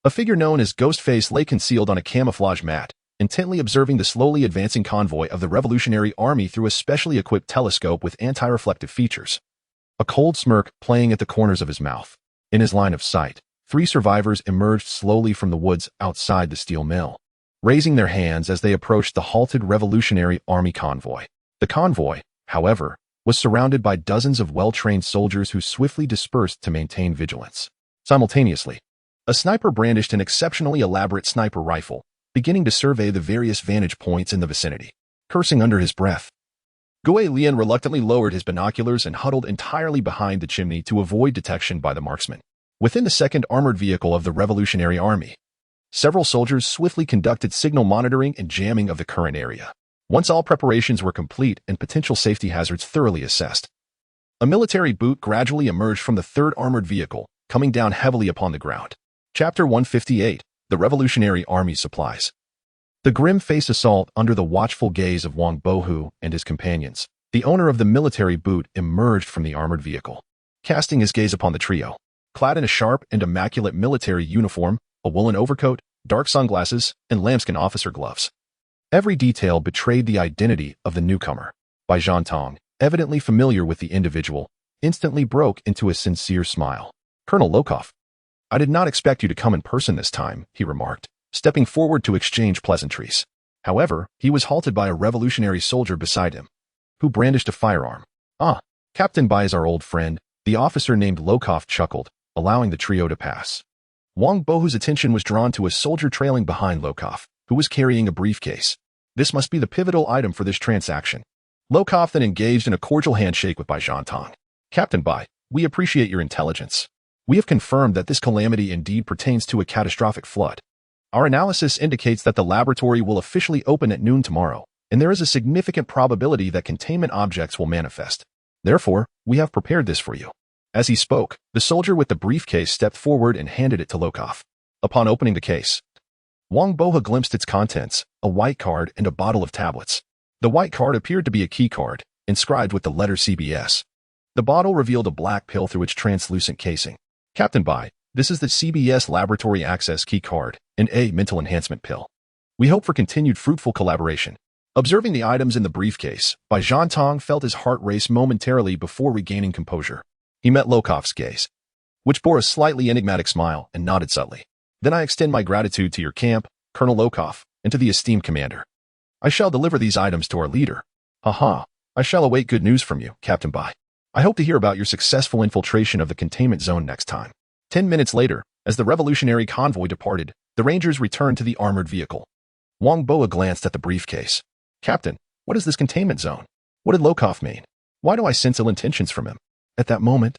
a figure known as Ghostface lay concealed on a camouflage mat, intently observing the slowly advancing convoy of the Revolutionary Army through a specially equipped telescope with anti-reflective features. A cold smirk playing at the corners of his mouth. In his line of sight, 3 survivors emerged slowly from the woods outside the steel mill, raising their hands as they approached the halted Revolutionary Army convoy. The convoy, however, was surrounded by dozens of well-trained soldiers who swiftly dispersed to maintain vigilance. Simultaneously, a sniper brandished an exceptionally elaborate sniper rifle, beginning to survey the various vantage points in the vicinity. Cursing under his breath, Gue Lian reluctantly lowered his binoculars and huddled entirely behind the chimney to avoid detection by the marksman. Within the second armored vehicle of the Revolutionary Army, several soldiers swiftly conducted signal monitoring and jamming of the current area. Once all preparations were complete and potential safety hazards thoroughly assessed, a military boot gradually emerged from the third armored vehicle, coming down heavily upon the ground. Chapter 158, The Revolutionary Army Supplies. The grim-faced assault under the watchful gaze of Wang Bohu and his companions. The owner of the military boot emerged from the armored vehicle, casting his gaze upon the trio. Clad in a sharp and immaculate military uniform, a woolen overcoat, dark sunglasses, and lambskin officer gloves. Every detail betrayed the identity of the newcomer. Bai Zhantong, evidently familiar with the individual, instantly broke into a sincere smile. Colonel Lokov, I did not expect you to come in person this time, he remarked, stepping forward to exchange pleasantries. However, he was halted by a revolutionary soldier beside him, who brandished a firearm. Ah, Captain Bai is our old friend, the officer named Lokov chuckled, allowing the trio to pass. Wang Bohu's attention was drawn to a soldier trailing behind Lokov, who was carrying a briefcase. This must be the pivotal item for this transaction. Lokov then engaged in a cordial handshake with Bai Zhantong. Captain Bai, we appreciate your intelligence. We have confirmed that this calamity indeed pertains to a catastrophic flood. Our analysis indicates that the laboratory will officially open at noon tomorrow, and there is a significant probability that containment objects will manifest. Therefore, we have prepared this for you. As he spoke, the soldier with the briefcase stepped forward and handed it to Lokov. Upon opening the case, Wang Bohu glimpsed its contents, a white card and a bottle of tablets. The white card appeared to be a key card, inscribed with the letter CBS. The bottle revealed a black pill through its translucent casing. Captain Bai, This is the CBS Laboratory Access Key Card, and a mental enhancement pill. We hope for continued fruitful collaboration. Observing the items in the briefcase, Bai Zhantang felt his heart race momentarily before regaining composure. He met Lokov's gaze, which bore a slightly enigmatic smile, and nodded subtly. Then I extend my gratitude to your camp, Colonel Lokov, and to the esteemed commander. I shall deliver these items to our leader. Haha, I shall await good news from you, Captain Bai. I hope to hear about your successful infiltration of the containment zone next time. 10 minutes later, as the revolutionary convoy departed, the Rangers returned to the armored vehicle. Wang Boa glanced at the briefcase. Captain, what is this containment zone? What did Lokov mean? Why do I sense ill intentions from him? At that moment,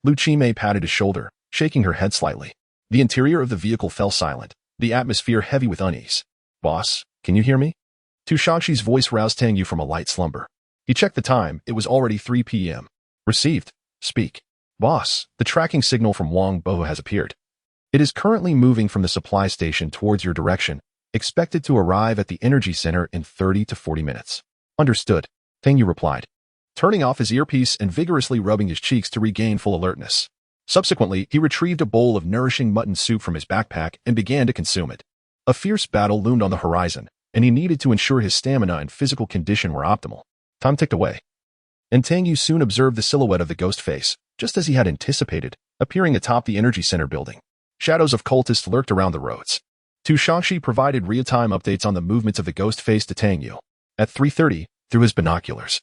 Lu Qimei patted his shoulder, shaking her head slightly. The interior of the vehicle fell silent, the atmosphere heavy with unease. Boss, can you hear me? Tu Shangshi's voice roused Tang Yu from a light slumber. He checked the time, it was already 3 p.m. Received. Speak. Boss, the tracking signal from Wang Boa has appeared. It is currently moving from the supply station towards your direction, expected to arrive at the energy center in 30 to 40 minutes. Understood, Tang Yu replied, turning off his earpiece and vigorously rubbing his cheeks to regain full alertness. Subsequently, he retrieved a bowl of nourishing mutton soup from his backpack and began to consume it. A fierce battle loomed on the horizon, and he needed to ensure his stamina and physical condition were optimal. Time ticked away, and Tang Yu soon observed the silhouette of the ghost face, just as he had anticipated, appearing atop the energy center building. Shadows of cultists lurked around the roads. Tu Shangshi provided real-time updates on the movements of the ghost face to Tang Yu. At 3:30, through his binoculars,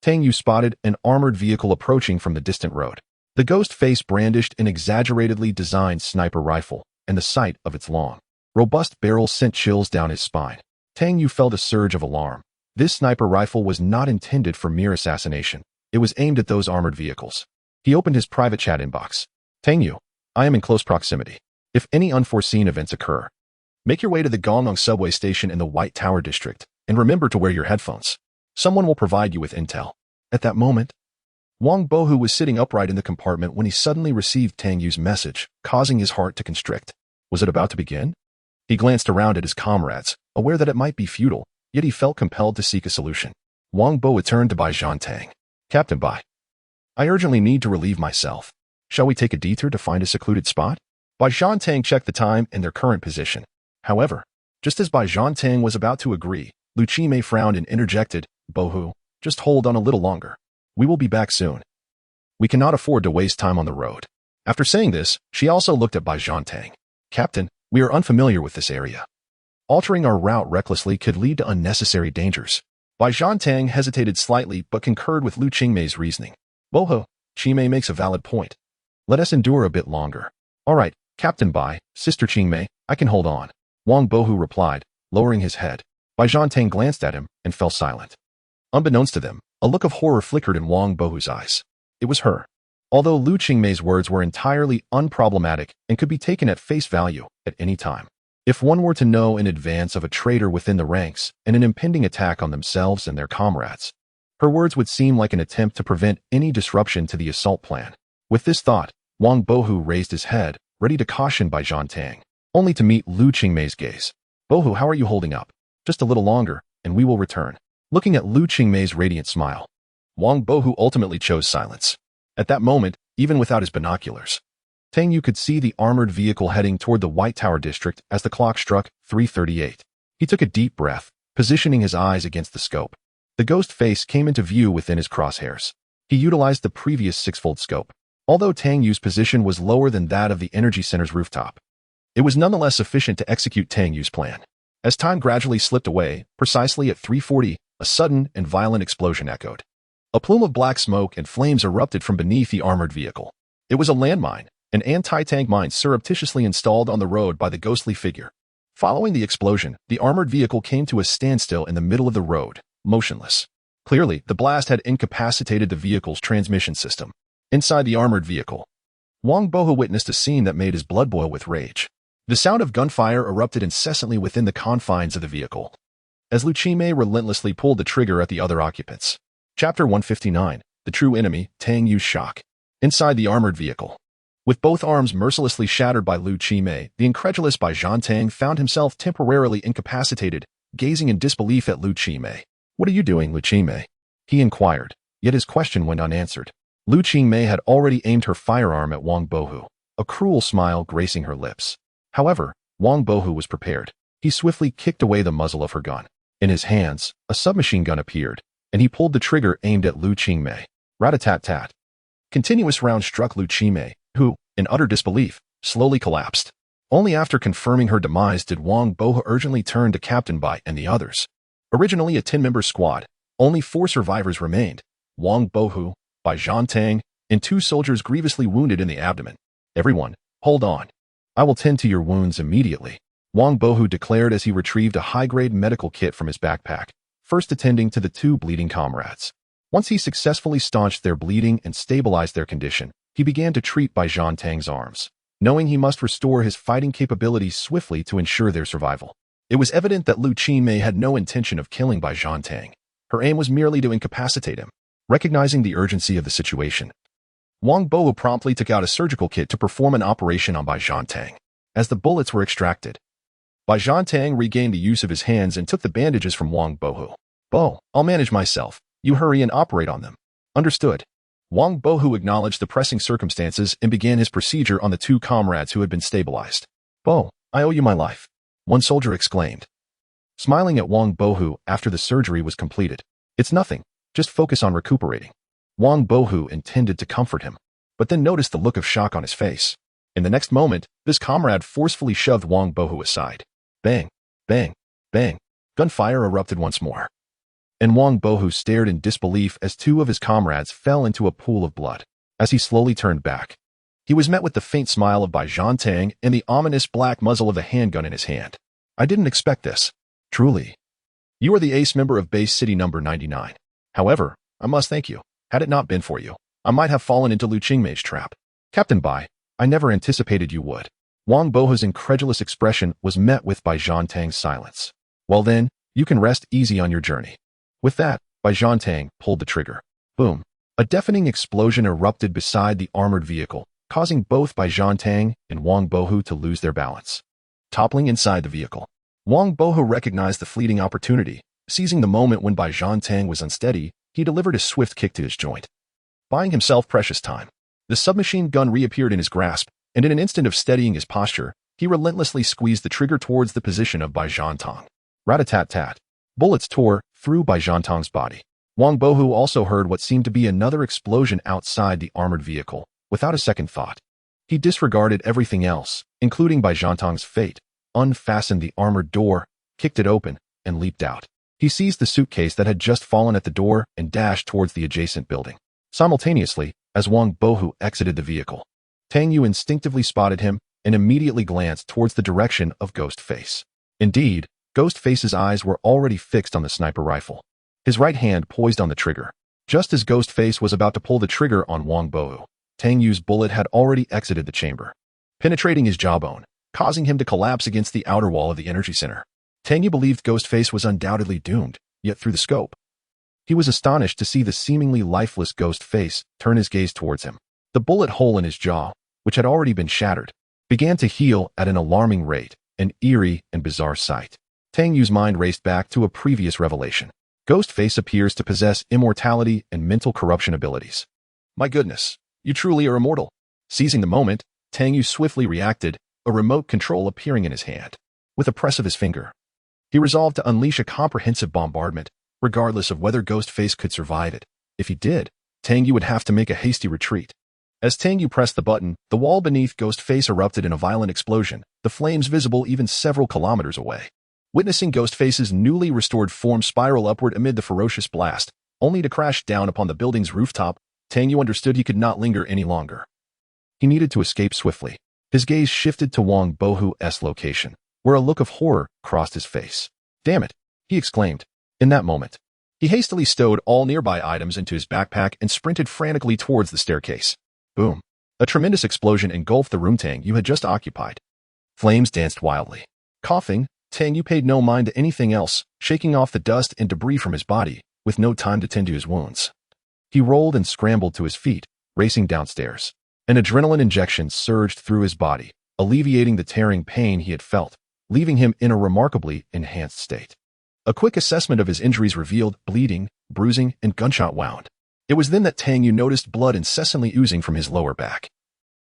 Tang Yu spotted an armored vehicle approaching from the distant road. The ghost face brandished an exaggeratedly designed sniper rifle, and the sight of its long, robust barrel sent chills down his spine. Tang Yu felt a surge of alarm. This sniper rifle was not intended for mere assassination. It was aimed at those armored vehicles. He opened his private chat inbox. Tang Yu, I am in close proximity. If any unforeseen events occur, make your way to the Gongong subway station in the White Tower district, and remember to wear your headphones. Someone will provide you with intel. At that moment, Wang Bohu was sitting upright in the compartment when he suddenly received Tang Yu's message, causing his heart to constrict. Was it about to begin? He glanced around at his comrades, aware that it might be futile, yet he felt compelled to seek a solution. Wang Bohu turned to Bai Zhantang. Captain Bai, I urgently need to relieve myself. Shall we take a detour to find a secluded spot? Bai Zhantang checked the time and their current position. However, just as Bai Zhantang was about to agree, Lu Qimei frowned and interjected, Bohu, just hold on a little longer. We will be back soon. We cannot afford to waste time on the road. After saying this, she also looked at Bai Zhantang. Captain, we are unfamiliar with this area. Altering our route recklessly could lead to unnecessary dangers. Bai Zhantang hesitated slightly but concurred with Lu Qimei's reasoning. Bohu, Qimei makes a valid point. Let us endure a bit longer. All right, Captain Bai, Sister Qimei, I can hold on. Wang Bohu replied, lowering his head. Bai Zhantang glanced at him and fell silent. Unbeknownst to them, a look of horror flickered in Wang Bohu's eyes. It was her. Although Lu Qingmei's words were entirely unproblematic and could be taken at face value at any time, if one were to know in advance of a traitor within the ranks and an impending attack on themselves and their comrades, her words would seem like an attempt to prevent any disruption to the assault plan. With this thought, Wang Bohu raised his head, ready to caution Bai Zhantang, only to meet Lu Qingmei's gaze. Bohu, how are you holding up? Just a little longer, and we will return. Looking at Lu Qingmei's radiant smile, Wang Bohu ultimately chose silence. At that moment, even without his binoculars, Tang Yu could see the armored vehicle heading toward the White Tower district as the clock struck 3:38. He took a deep breath, positioning his eyes against the scope. The ghost face came into view within his crosshairs. He utilized the previous six-fold scope. Although Tang Yu's position was lower than that of the energy center's rooftop, it was nonetheless sufficient to execute Tang Yu's plan. As time gradually slipped away, precisely at 3:40, a sudden and violent explosion echoed. A plume of black smoke and flames erupted from beneath the armored vehicle. It was a landmine, an anti-tank mine surreptitiously installed on the road by the ghostly figure. Following the explosion, the armored vehicle came to a standstill in the middle of the road, motionless. Clearly, the blast had incapacitated the vehicle's transmission system. Inside the armored vehicle, Wang Bohu witnessed a scene that made his blood boil with rage. The sound of gunfire erupted incessantly within the confines of the vehicle, as Lu Qimei relentlessly pulled the trigger at the other occupants. Chapter 159, The True Enemy, Tang Yu's Shock. Inside the armored vehicle, with both arms mercilessly shattered by Lu Qimei, the incredulous Bai Zhantang found himself temporarily incapacitated, gazing in disbelief at Lu Qimei. What are you doing, Lu Qimei? He inquired, yet his question went unanswered. Lu Qingmei had already aimed her firearm at Wang Bohu. a cruel smile gracing her lips. However, Wang Bohu was prepared. He swiftly kicked away the muzzle of her gun. In his hands, a submachine gun appeared, and he pulled the trigger aimed at Lu Qingmei. Rat-a-tat-tat. Continuous rounds struck Lu Qingmei, who, in utter disbelief, slowly collapsed. Only after confirming her demise did Wang Bohu urgently turn to Captain Bai and the others. Originally a 10-member squad, only 4 survivors remained: Wang Bohu, Bai Zhantang, and 2 soldiers grievously wounded in the abdomen. "Everyone, hold on. I will tend to your wounds immediately," Wang Bohu declared as he retrieved a high-grade medical kit from his backpack, first attending to the 2 bleeding comrades. Once he successfully staunched their bleeding and stabilized their condition, he began to treat Bai Zhantang's arms, knowing he must restore his fighting capabilities swiftly to ensure their survival. It was evident that Lu Qingmei had no intention of killing Bai Zhantang. Her aim was merely to incapacitate him. Recognizing the urgency of the situation, Wang Bohu promptly took out a surgical kit to perform an operation on Bai Zhantang. As the bullets were extracted, Bai Zhantang regained the use of his hands and took the bandages from Wang Bohu. "Bo, I'll manage myself. You hurry and operate on them." "Understood." Wang Bohu acknowledged the pressing circumstances and began his procedure on the 2 comrades who had been stabilized. "Bo, I owe you my life," one soldier exclaimed, smiling at Wang Bohu after the surgery was completed. "It's nothing. Just focus on recuperating." Wang Bohu intended to comfort him, but then noticed the look of shock on his face. In the next moment, this comrade forcefully shoved Wang Bohu aside. Bang, bang, bang. Gunfire erupted once more, and Wang Bohu stared in disbelief as 2 of his comrades fell into a pool of blood. As he slowly turned back, he was met with the faint smile of Bai Zhantang and the ominous black muzzle of the handgun in his hand. "I didn't expect this. Truly. You are the ace member of base city number 99. However, I must thank you. Had it not been for you, I might have fallen into Lu Qingmei's trap." "Captain Bai, I never anticipated you would." Wang Bohu's incredulous expression was met with Bai Zhantang's silence. "Well then, you can rest easy on your journey." With that, Bai Zhantang pulled the trigger. Boom. A deafening explosion erupted beside the armored vehicle, causing both Bai Zhantang and Wang Bohu to lose their balance. Toppling inside the vehicle, Wang Bohu recognized the fleeting opportunity. Seizing the moment when Bai Zhantang was unsteady, he delivered a swift kick to his joint, buying himself precious time. The submachine gun reappeared in his grasp, and in an instant of steadying his posture, he relentlessly squeezed the trigger towards the position of Bai Zhantang. Rat-a-tat-tat. Bullets tore through Bai Zhantang's body. Wang Bohu also heard what seemed to be another explosion outside the armored vehicle. Without a second thought, he disregarded everything else, including Bai Zhantang's fate, unfastened the armored door, kicked it open, and leaped out. He seized the suitcase that had just fallen at the door and dashed towards the adjacent building. Simultaneously, as Wang Bohu exited the vehicle, Tang Yu instinctively spotted him and immediately glanced towards the direction of Ghostface. Indeed, Ghostface's eyes were already fixed on the sniper rifle, his right hand poised on the trigger. Just as Ghostface was about to pull the trigger on Wang Bohu, Tang Yu's bullet had already exited the chamber, penetrating his jawbone, causing him to collapse against the outer wall of the energy center. Tang Yu believed Ghostface was undoubtedly doomed, yet through the scope, he was astonished to see the seemingly lifeless Ghostface turn his gaze towards him. The bullet hole in his jaw, which had already been shattered, began to heal at an alarming rate, an eerie and bizarre sight. Tang Yu's mind raced back to a previous revelation. Ghostface appears to possess immortality and mental corruption abilities. "My goodness, you truly are immortal." Seizing the moment, Tang Yu swiftly reacted, a remote control appearing in his hand. With a press of his finger, he resolved to unleash a comprehensive bombardment, regardless of whether Ghostface could survive it. If he did, Tang Yu would have to make a hasty retreat. As Tang Yu pressed the button, the wall beneath Ghostface erupted in a violent explosion, the flames visible even several kilometers away. Witnessing Ghostface's newly restored form spiral upward amid the ferocious blast, only to crash down upon the building's rooftop, Tang Yu understood he could not linger any longer. He needed to escape swiftly. His gaze shifted to Wang Bohu's location, where a look of horror crossed his face. "Damn it!" he exclaimed. In that moment, he hastily stowed all nearby items into his backpack and sprinted frantically towards the staircase. Boom. A tremendous explosion engulfed the room Tang Yu had just occupied. Flames danced wildly. Coughing, Tang Yu paid no mind to anything else, shaking off the dust and debris from his body, with no time to tend to his wounds. He rolled and scrambled to his feet, racing downstairs. An adrenaline injection surged through his body, alleviating the tearing pain he had felt, leaving him in a remarkably enhanced state. A quick assessment of his injuries revealed bleeding, bruising, and gunshot wound. It was then that Tang Yu noticed blood incessantly oozing from his lower back.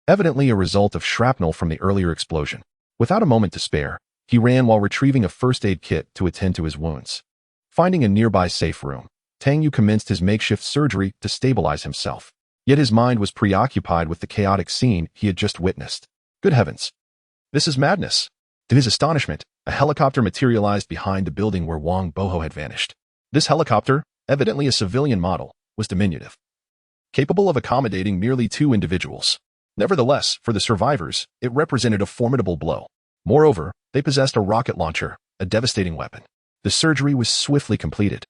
evidently a result of shrapnel from the earlier explosion. Without a moment to spare, he ran while retrieving a first aid kit to attend to his wounds. Finding a nearby safe room, Tang Yu commenced his makeshift surgery to stabilize himself. Yet his mind was preoccupied with the chaotic scene he had just witnessed. Good heavens! This is madness! To his astonishment, a helicopter materialized behind the building where Wang Boho had vanished. This helicopter, evidently a civilian model, was diminutive, capable of accommodating merely 2 individuals. Nevertheless, for the survivors, it represented a formidable blow. Moreover, they possessed a rocket launcher, a devastating weapon. The surgery was swiftly completed,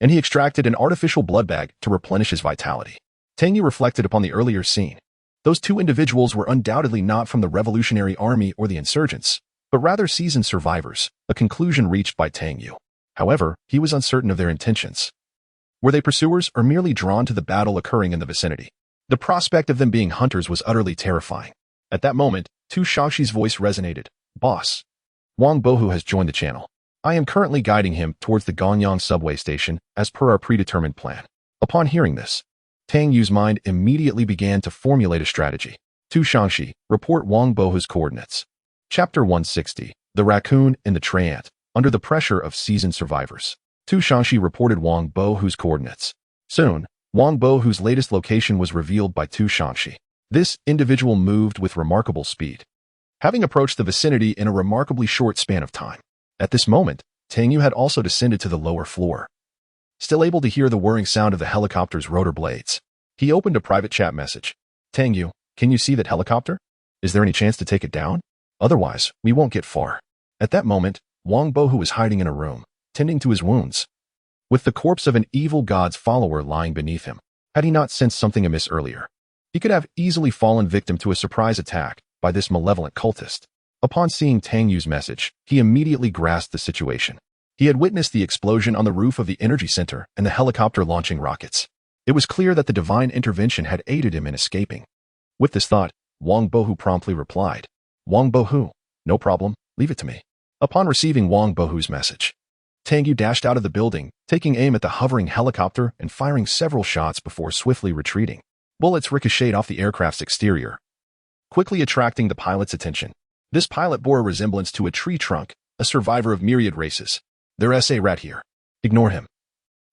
and he extracted an artificial blood bag to replenish his vitality. Tang Yu reflected upon the earlier scene. Those 2 individuals were undoubtedly not from the Revolutionary Army or the insurgents, but rather seasoned survivors, a conclusion reached by Tang Yu. However, he was uncertain of their intentions. Were they pursuers or merely drawn to the battle occurring in the vicinity? The prospect of them being hunters was utterly terrifying. At that moment, Tu Shaoxi's voice resonated. Boss, Wang Bohu has joined the channel. I am currently guiding him towards the Ganyang subway station as per our predetermined plan. Upon hearing this, Tang Yu's mind immediately began to formulate a strategy. Tu Shaoxi, report Wang Bohu's coordinates. Chapter 160, The Raccoon in the Trant, under the pressure of seasoned survivors. Tu Shaoxi reported Wang Bohu's coordinates. Soon, Wang Bohu's latest location was revealed by Tu Shaoxi. This individual moved with remarkable speed, having approached the vicinity in a remarkably short span of time. At this moment, Tang Yu had also descended to the lower floor. Still able to hear the whirring sound of the helicopter's rotor blades, he opened a private chat message. Tang Yu, can you see that helicopter? Is there any chance to take it down? Otherwise, we won't get far. At that moment, Wang Bohu was hiding in a room, tending to his wounds, with the corpse of an evil god's follower lying beneath him. Had he not sensed something amiss earlier, he could have easily fallen victim to a surprise attack by this malevolent cultist. Upon seeing Tang Yu's message, he immediately grasped the situation. He had witnessed the explosion on the roof of the energy center and the helicopter launching rockets. It was clear that the divine intervention had aided him in escaping. With this thought, Wang Bohu promptly replied, Wang Bohu, no problem, leave it to me. Upon receiving Wang Bohu's message, Tang Yu dashed out of the building, taking aim at the hovering helicopter and firing several shots before swiftly retreating. Bullets ricocheted off the aircraft's exterior, quickly attracting the pilot's attention. This pilot bore a resemblance to a tree trunk, a survivor of myriad races. There's a rat here. Ignore him.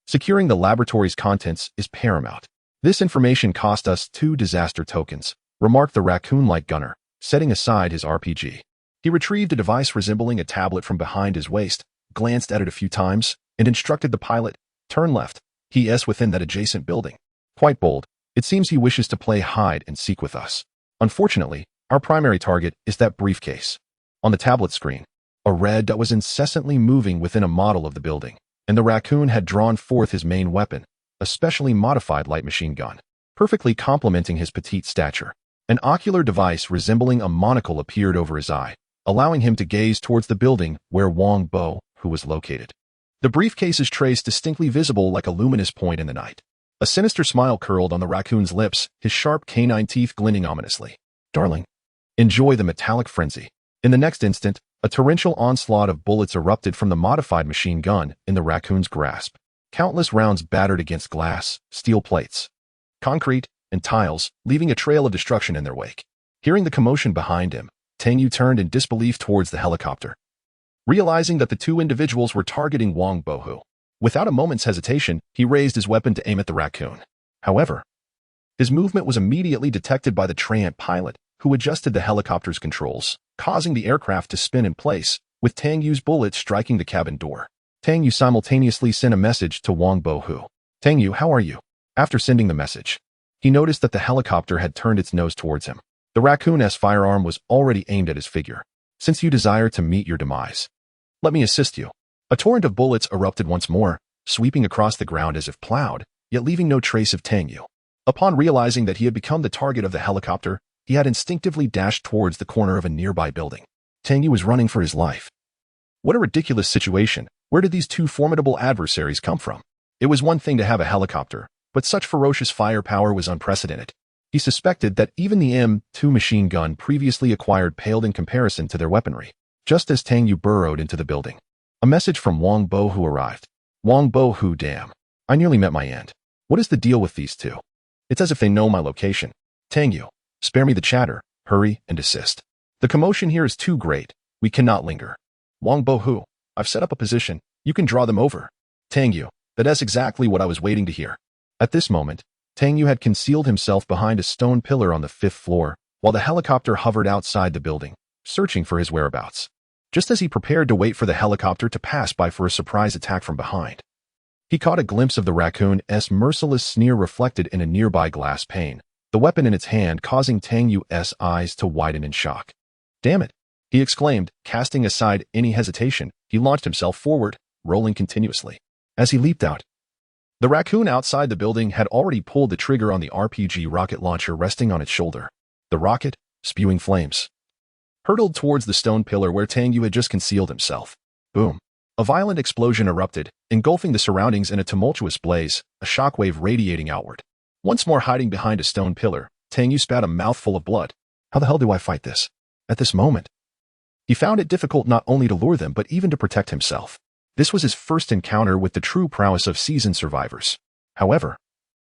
Securing the laboratory's contents is paramount. This information cost us 2 disaster tokens, remarked the raccoon-like gunner, setting aside his RPG. He retrieved a device resembling a tablet from behind his waist, glanced at it a few times, and instructed the pilot, turn left. He is within that adjacent building. Quite bold. It seems he wishes to play hide and seek with us. Unfortunately, our primary target is that briefcase. On the tablet screen, a red dot was incessantly moving within a model of the building, and the raccoon had drawn forth his main weapon, a specially modified light machine gun, perfectly complementing his petite stature. An ocular device resembling a monocle appeared over his eye, allowing him to gaze towards the building where Wang Bo, who was located. The briefcase's trace distinctly visible like a luminous point in the night. A sinister smile curled on the raccoon's lips, his sharp canine teeth glinting ominously. Darling, enjoy the metallic frenzy. In the next instant, a torrential onslaught of bullets erupted from the modified machine gun in the raccoon's grasp. Countless rounds battered against glass, steel plates, concrete, and tiles, leaving a trail of destruction in their wake. Hearing the commotion behind him, Tang Yu turned in disbelief towards the helicopter, realizing that the 2 individuals were targeting Wang Bohu. Without a moment's hesitation, he raised his weapon to aim at the raccoon. However, his movement was immediately detected by the Trant pilot, who adjusted the helicopter's controls, causing the aircraft to spin in place, with Tang Yu's bullet striking the cabin door. Tang Yu simultaneously sent a message to Wang Bohu. Tang Yu, how are you? After sending the message, he noticed that the helicopter had turned its nose towards him. The raccoon's firearm was already aimed at his figure. Since you desire to meet your demise, let me assist you. A torrent of bullets erupted once more, sweeping across the ground as if plowed, yet leaving no trace of Tang Yu. Upon realizing that he had become the target of the helicopter, he had instinctively dashed towards the corner of a nearby building. Tang Yu was running for his life. What a ridiculous situation. Where did these 2 formidable adversaries come from? It was one thing to have a helicopter, but such ferocious firepower was unprecedented. He suspected that even the M2 machine gun previously acquired paled in comparison to their weaponry. Just as Tang Yu burrowed into the building, a message from Wang Bohu arrived. Wang Bohu, damn. I nearly met my end. What is the deal with these 2? It's as if they know my location. Tang Yu, Spare me the chatter. Hurry and desist. The commotion here is too great. We cannot linger. Wang Bohu, I've set up a position. You can draw them over. Tang Yu, that's exactly what I was waiting to hear. At this moment, Tang Yu had concealed himself behind a stone pillar on the 5th floor, while the helicopter hovered outside the building, searching for his whereabouts. Just as he prepared to wait for the helicopter to pass by for a surprise attack from behind, he caught a glimpse of the raccoon's merciless sneer reflected in a nearby glass pane, the weapon in its hand causing Tang Yu's eyes to widen in shock. Damn it, he exclaimed, casting aside any hesitation. He launched himself forward, rolling continuously. As he leaped out, the raccoon outside the building had already pulled the trigger on the RPG rocket launcher resting on its shoulder. The rocket, spewing flames, hurtled towards the stone pillar where Tang Yu had just concealed himself. Boom. A violent explosion erupted, engulfing the surroundings in a tumultuous blaze, a shockwave radiating outward. Once more hiding behind a stone pillar, Tang Yu spat a mouthful of blood. How the hell do I fight this? At this moment, he found it difficult not only to lure them but even to protect himself. This was his first encounter with the true prowess of seasoned survivors. However,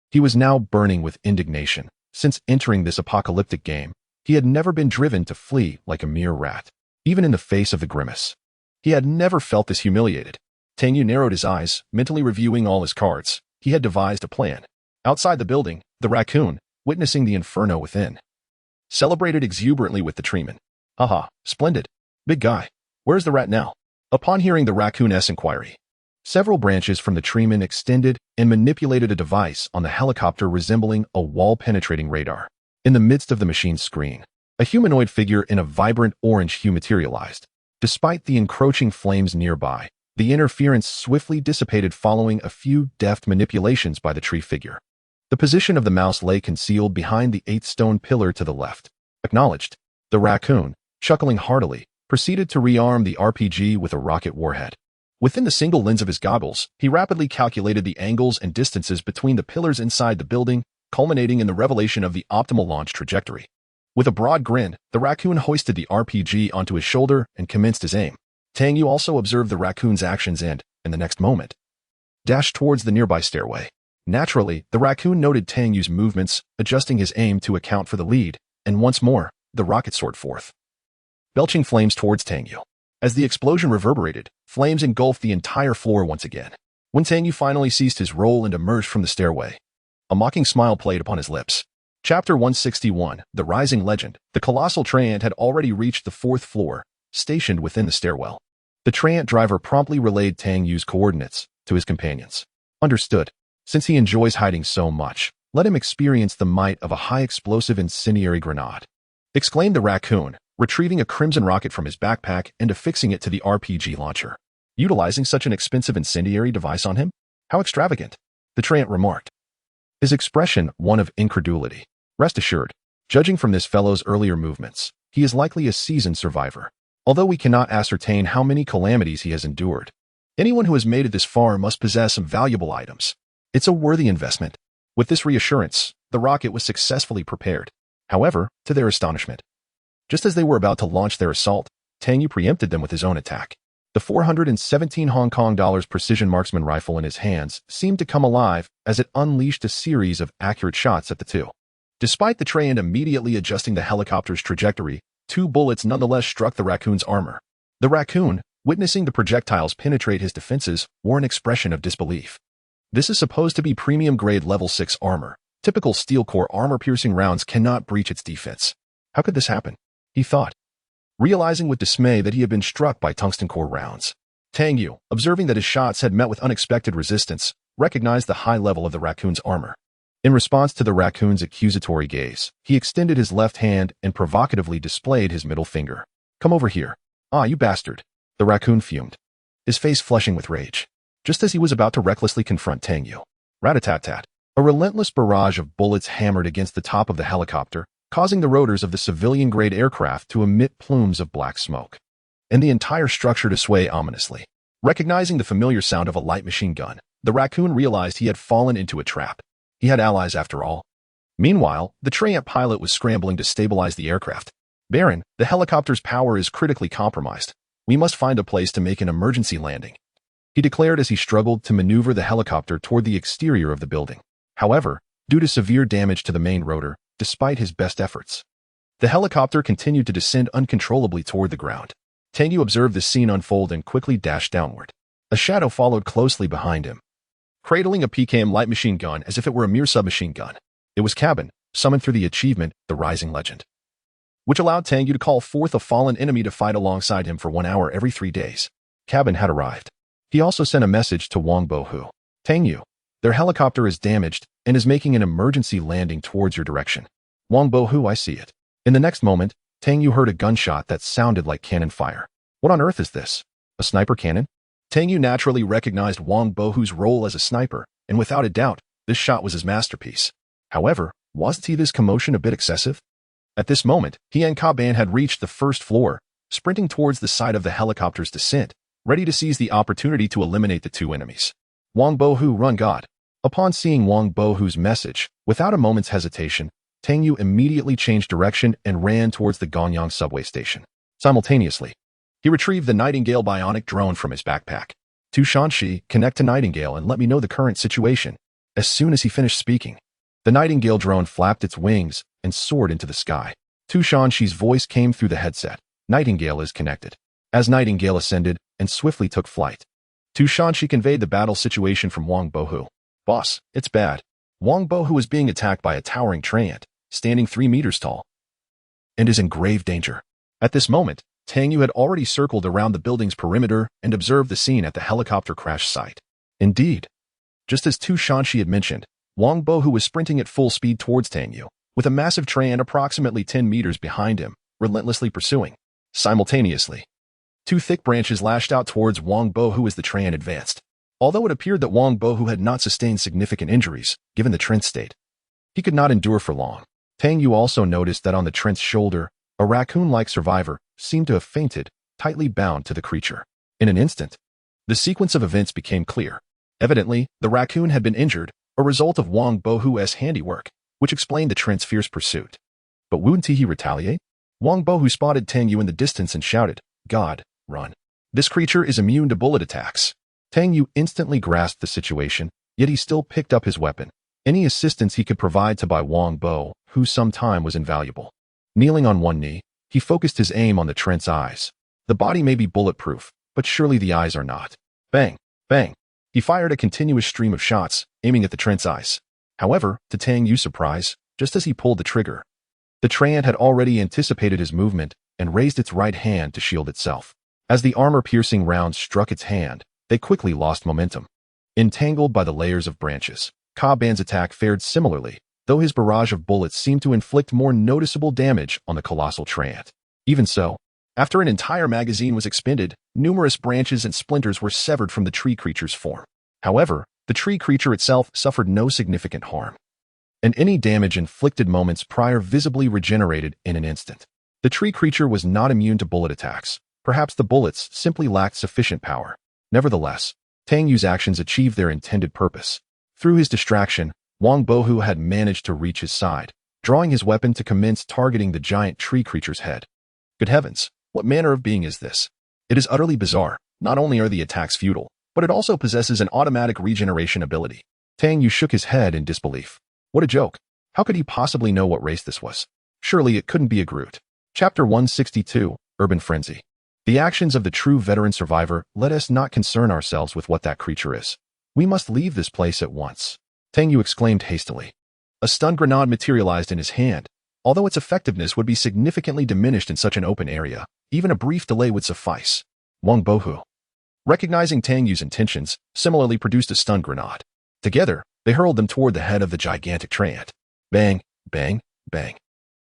he was now burning with indignation. Since entering this apocalyptic game, he had never been driven to flee like a mere rat, even in the face of the grimace. He had never felt this humiliated. Tang Yu narrowed his eyes, mentally reviewing all his cards. He had devised a plan. Outside the building, the raccoon, witnessing the inferno within, celebrated exuberantly with the treeman. Haha, splendid. Big guy. Where's the rat now? Upon hearing the raccoon's inquiry, several branches from the treeman extended and manipulated a device on the helicopter resembling a wall-penetrating radar. In the midst of the machine's screen, a humanoid figure in a vibrant orange hue materialized. Despite the encroaching flames nearby, the interference swiftly dissipated following a few deft manipulations by the tree figure. The position of the mouse lay concealed behind the 8th stone pillar to the left. Acknowledged. The raccoon, chuckling heartily, proceeded to rearm the RPG with a rocket warhead. Within the single lens of his goggles, he rapidly calculated the angles and distances between the pillars inside the building, culminating in the revelation of the optimal launch trajectory. With a broad grin, the raccoon hoisted the RPG onto his shoulder and commenced his aim. Tang Yu also observed the raccoon's actions and, in the next moment, dashed towards the nearby stairway. Naturally, the raccoon noted Tang Yu's movements, adjusting his aim to account for the lead, and once more, the rocket soared forth, belching flames towards Tang Yu. As the explosion reverberated, flames engulfed the entire floor once again. When Tang Yu finally ceased his roll and emerged from the stairway, a mocking smile played upon his lips. Chapter 161, The Rising Legend. The colossal Trant had already reached the 4th floor, stationed within the stairwell. The Trant driver promptly relayed Tang Yu's coordinates to his companions. Understood. Since he enjoys hiding so much, let him experience the might of a high-explosive incendiary grenade, exclaimed the raccoon, retrieving a crimson rocket from his backpack and affixing it to the RPG launcher. Utilizing such an expensive incendiary device on him? How extravagant, the Trant remarked, his expression one of incredulity. Rest assured, judging from this fellow's earlier movements, he is likely a seasoned survivor. Although we cannot ascertain how many calamities he has endured, anyone who has made it this far must possess some valuable items. It's a worthy investment. With this reassurance, the rocket was successfully prepared. However, to their astonishment, just as they were about to launch their assault, Tang Yu preempted them with his own attack. The 417 Hong Kong dollars precision marksman rifle in his hands seemed to come alive as it unleashed a series of accurate shots at the two. Despite the Trant immediately adjusting the helicopter's trajectory, 2 bullets nonetheless struck the raccoon's armor. The raccoon, witnessing the projectiles penetrate his defenses, wore an expression of disbelief. This is supposed to be premium-grade level 6 armor. Typical steel core armor-piercing rounds cannot breach its defense. How could this happen? He thought, realizing with dismay that he had been struck by tungsten core rounds. Tang Yu, observing that his shots had met with unexpected resistance, recognized the high level of the raccoon's armor. In response to the raccoon's accusatory gaze, he extended his left hand and provocatively displayed his middle finger. Come over here. Ah, you bastard. The raccoon fumed, his face flushing with rage, just as he was about to recklessly confront Tang Yu. Rat-a-tat-tat. A relentless barrage of bullets hammered against the top of the helicopter, causing the rotors of the civilian-grade aircraft to emit plumes of black smoke, and the entire structure to sway ominously. Recognizing the familiar sound of a light machine gun, the raccoon realized he had fallen into a trap. He had allies after all. Meanwhile, the Trant pilot was scrambling to stabilize the aircraft. Baron, the helicopter's power is critically compromised. We must find a place to make an emergency landing, he declared as he struggled to maneuver the helicopter toward the exterior of the building. However, due to severe damage to the main rotor, despite his best efforts. The helicopter continued to descend uncontrollably toward the ground. Tang Yu observed the scene unfold and quickly dashed downward. A shadow followed closely behind him, cradling a PKM light machine gun as if it were a mere submachine gun. It was Cabin, summoned through the achievement, The Rising Legend, which allowed Tang Yu to call forth a fallen enemy to fight alongside him for 1 hour every 3 days. Cabin had arrived. He also sent a message to Wang Bohu. Tang Yu, their helicopter is damaged and is making an emergency landing towards your direction. Wang Bohu, I see it. In the next moment, Tang Yu heard a gunshot that sounded like cannon fire. What on earth is this? A sniper cannon? Tang Yu naturally recognized Wang Bohu's role as a sniper, and without a doubt, this shot was his masterpiece. However, wasn't this commotion a bit excessive? At this moment, he and Caban had reached the first floor, sprinting towards the side of the helicopter's descent, ready to seize the opportunity to eliminate the 2 enemies. Wang Bohu, run God. Upon seeing Wang Bohu's message, without a moment's hesitation, Tang Yu immediately changed direction and ran towards the Gonyang subway station. Simultaneously, he retrieved the Nightingale bionic drone from his backpack. Tu Shanxi, connect to Nightingale and let me know the current situation. As soon as he finished speaking, the Nightingale drone flapped its wings and soared into the sky. Tu Shanxi's voice came through the headset. Nightingale is connected. As Nightingale ascended and swiftly took flight, Tu Shanxi conveyed the battle situation from Wang Bohu. Boss, it's bad. Wang Bohu is being attacked by a towering treant, standing 3 meters tall, and is in grave danger. At this moment, Tang Yu had already circled around the building's perimeter and observed the scene at the helicopter crash site. Indeed, just as Tu Shanxi had mentioned, Wang Bohu was sprinting at full speed towards Tang Yu, with a massive treant approximately 10 meters behind him, relentlessly pursuing. Simultaneously, 2 thick branches lashed out towards Wang Bohu as the treant advanced. Although it appeared that Wang Bohu had not sustained significant injuries, given the treant's state, he could not endure for long. Tang Yu also noticed that on the treant's shoulder, a raccoon-like survivor seemed to have fainted, tightly bound to the creature. In an instant, the sequence of events became clear. Evidently, the raccoon had been injured, a result of Wang Bohu's handiwork, which explained the treant's fierce pursuit. But wouldn't he retaliate? Wang Bohu spotted Tang Yu in the distance and shouted, God, run. This creature is immune to bullet attacks. Tang Yu instantly grasped the situation, yet he still picked up his weapon. Any assistance he could provide to Wang Bo, who some time was invaluable. Kneeling on one knee, he focused his aim on the treant's eyes. The body may be bulletproof, but surely the eyes are not. Bang, bang. He fired a continuous stream of shots, aiming at the treant's eyes. However, to Tang Yu's surprise, just as he pulled the trigger, the treant had already anticipated his movement and raised its right hand to shield itself. As the armor-piercing round struck its hand, they quickly lost momentum. Entangled by the layers of branches, Caban's attack fared similarly, though his barrage of bullets seemed to inflict more noticeable damage on the colossal treant. Even so, after an entire magazine was expended, numerous branches and splinters were severed from the tree creature's form. However, the tree creature itself suffered no significant harm, and any damage inflicted moments prior visibly regenerated in an instant. The tree creature was not immune to bullet attacks. Perhaps the bullets simply lacked sufficient power. Nevertheless, Tang Yu's actions achieved their intended purpose. Through his distraction, Wang Bohu had managed to reach his side, drawing his weapon to commence targeting the giant tree creature's head. Good heavens, what manner of being is this? It is utterly bizarre. Not only are the attacks futile, but it also possesses an automatic regeneration ability. Tang Yu shook his head in disbelief. What a joke. How could he possibly know what race this was? Surely it couldn't be a Groot. Chapter 162, Urban Frenzy. The actions of the true veteran survivor let us not concern ourselves with what that creature is. We must leave this place at once. Tang Yu exclaimed hastily. A stun grenade materialized in his hand. Although its effectiveness would be significantly diminished in such an open area, even a brief delay would suffice. Wang Bohu, recognizing Tang Yu's intentions, similarly produced a stun grenade. Together, they hurled them toward the head of the gigantic treant. Bang, bang, bang.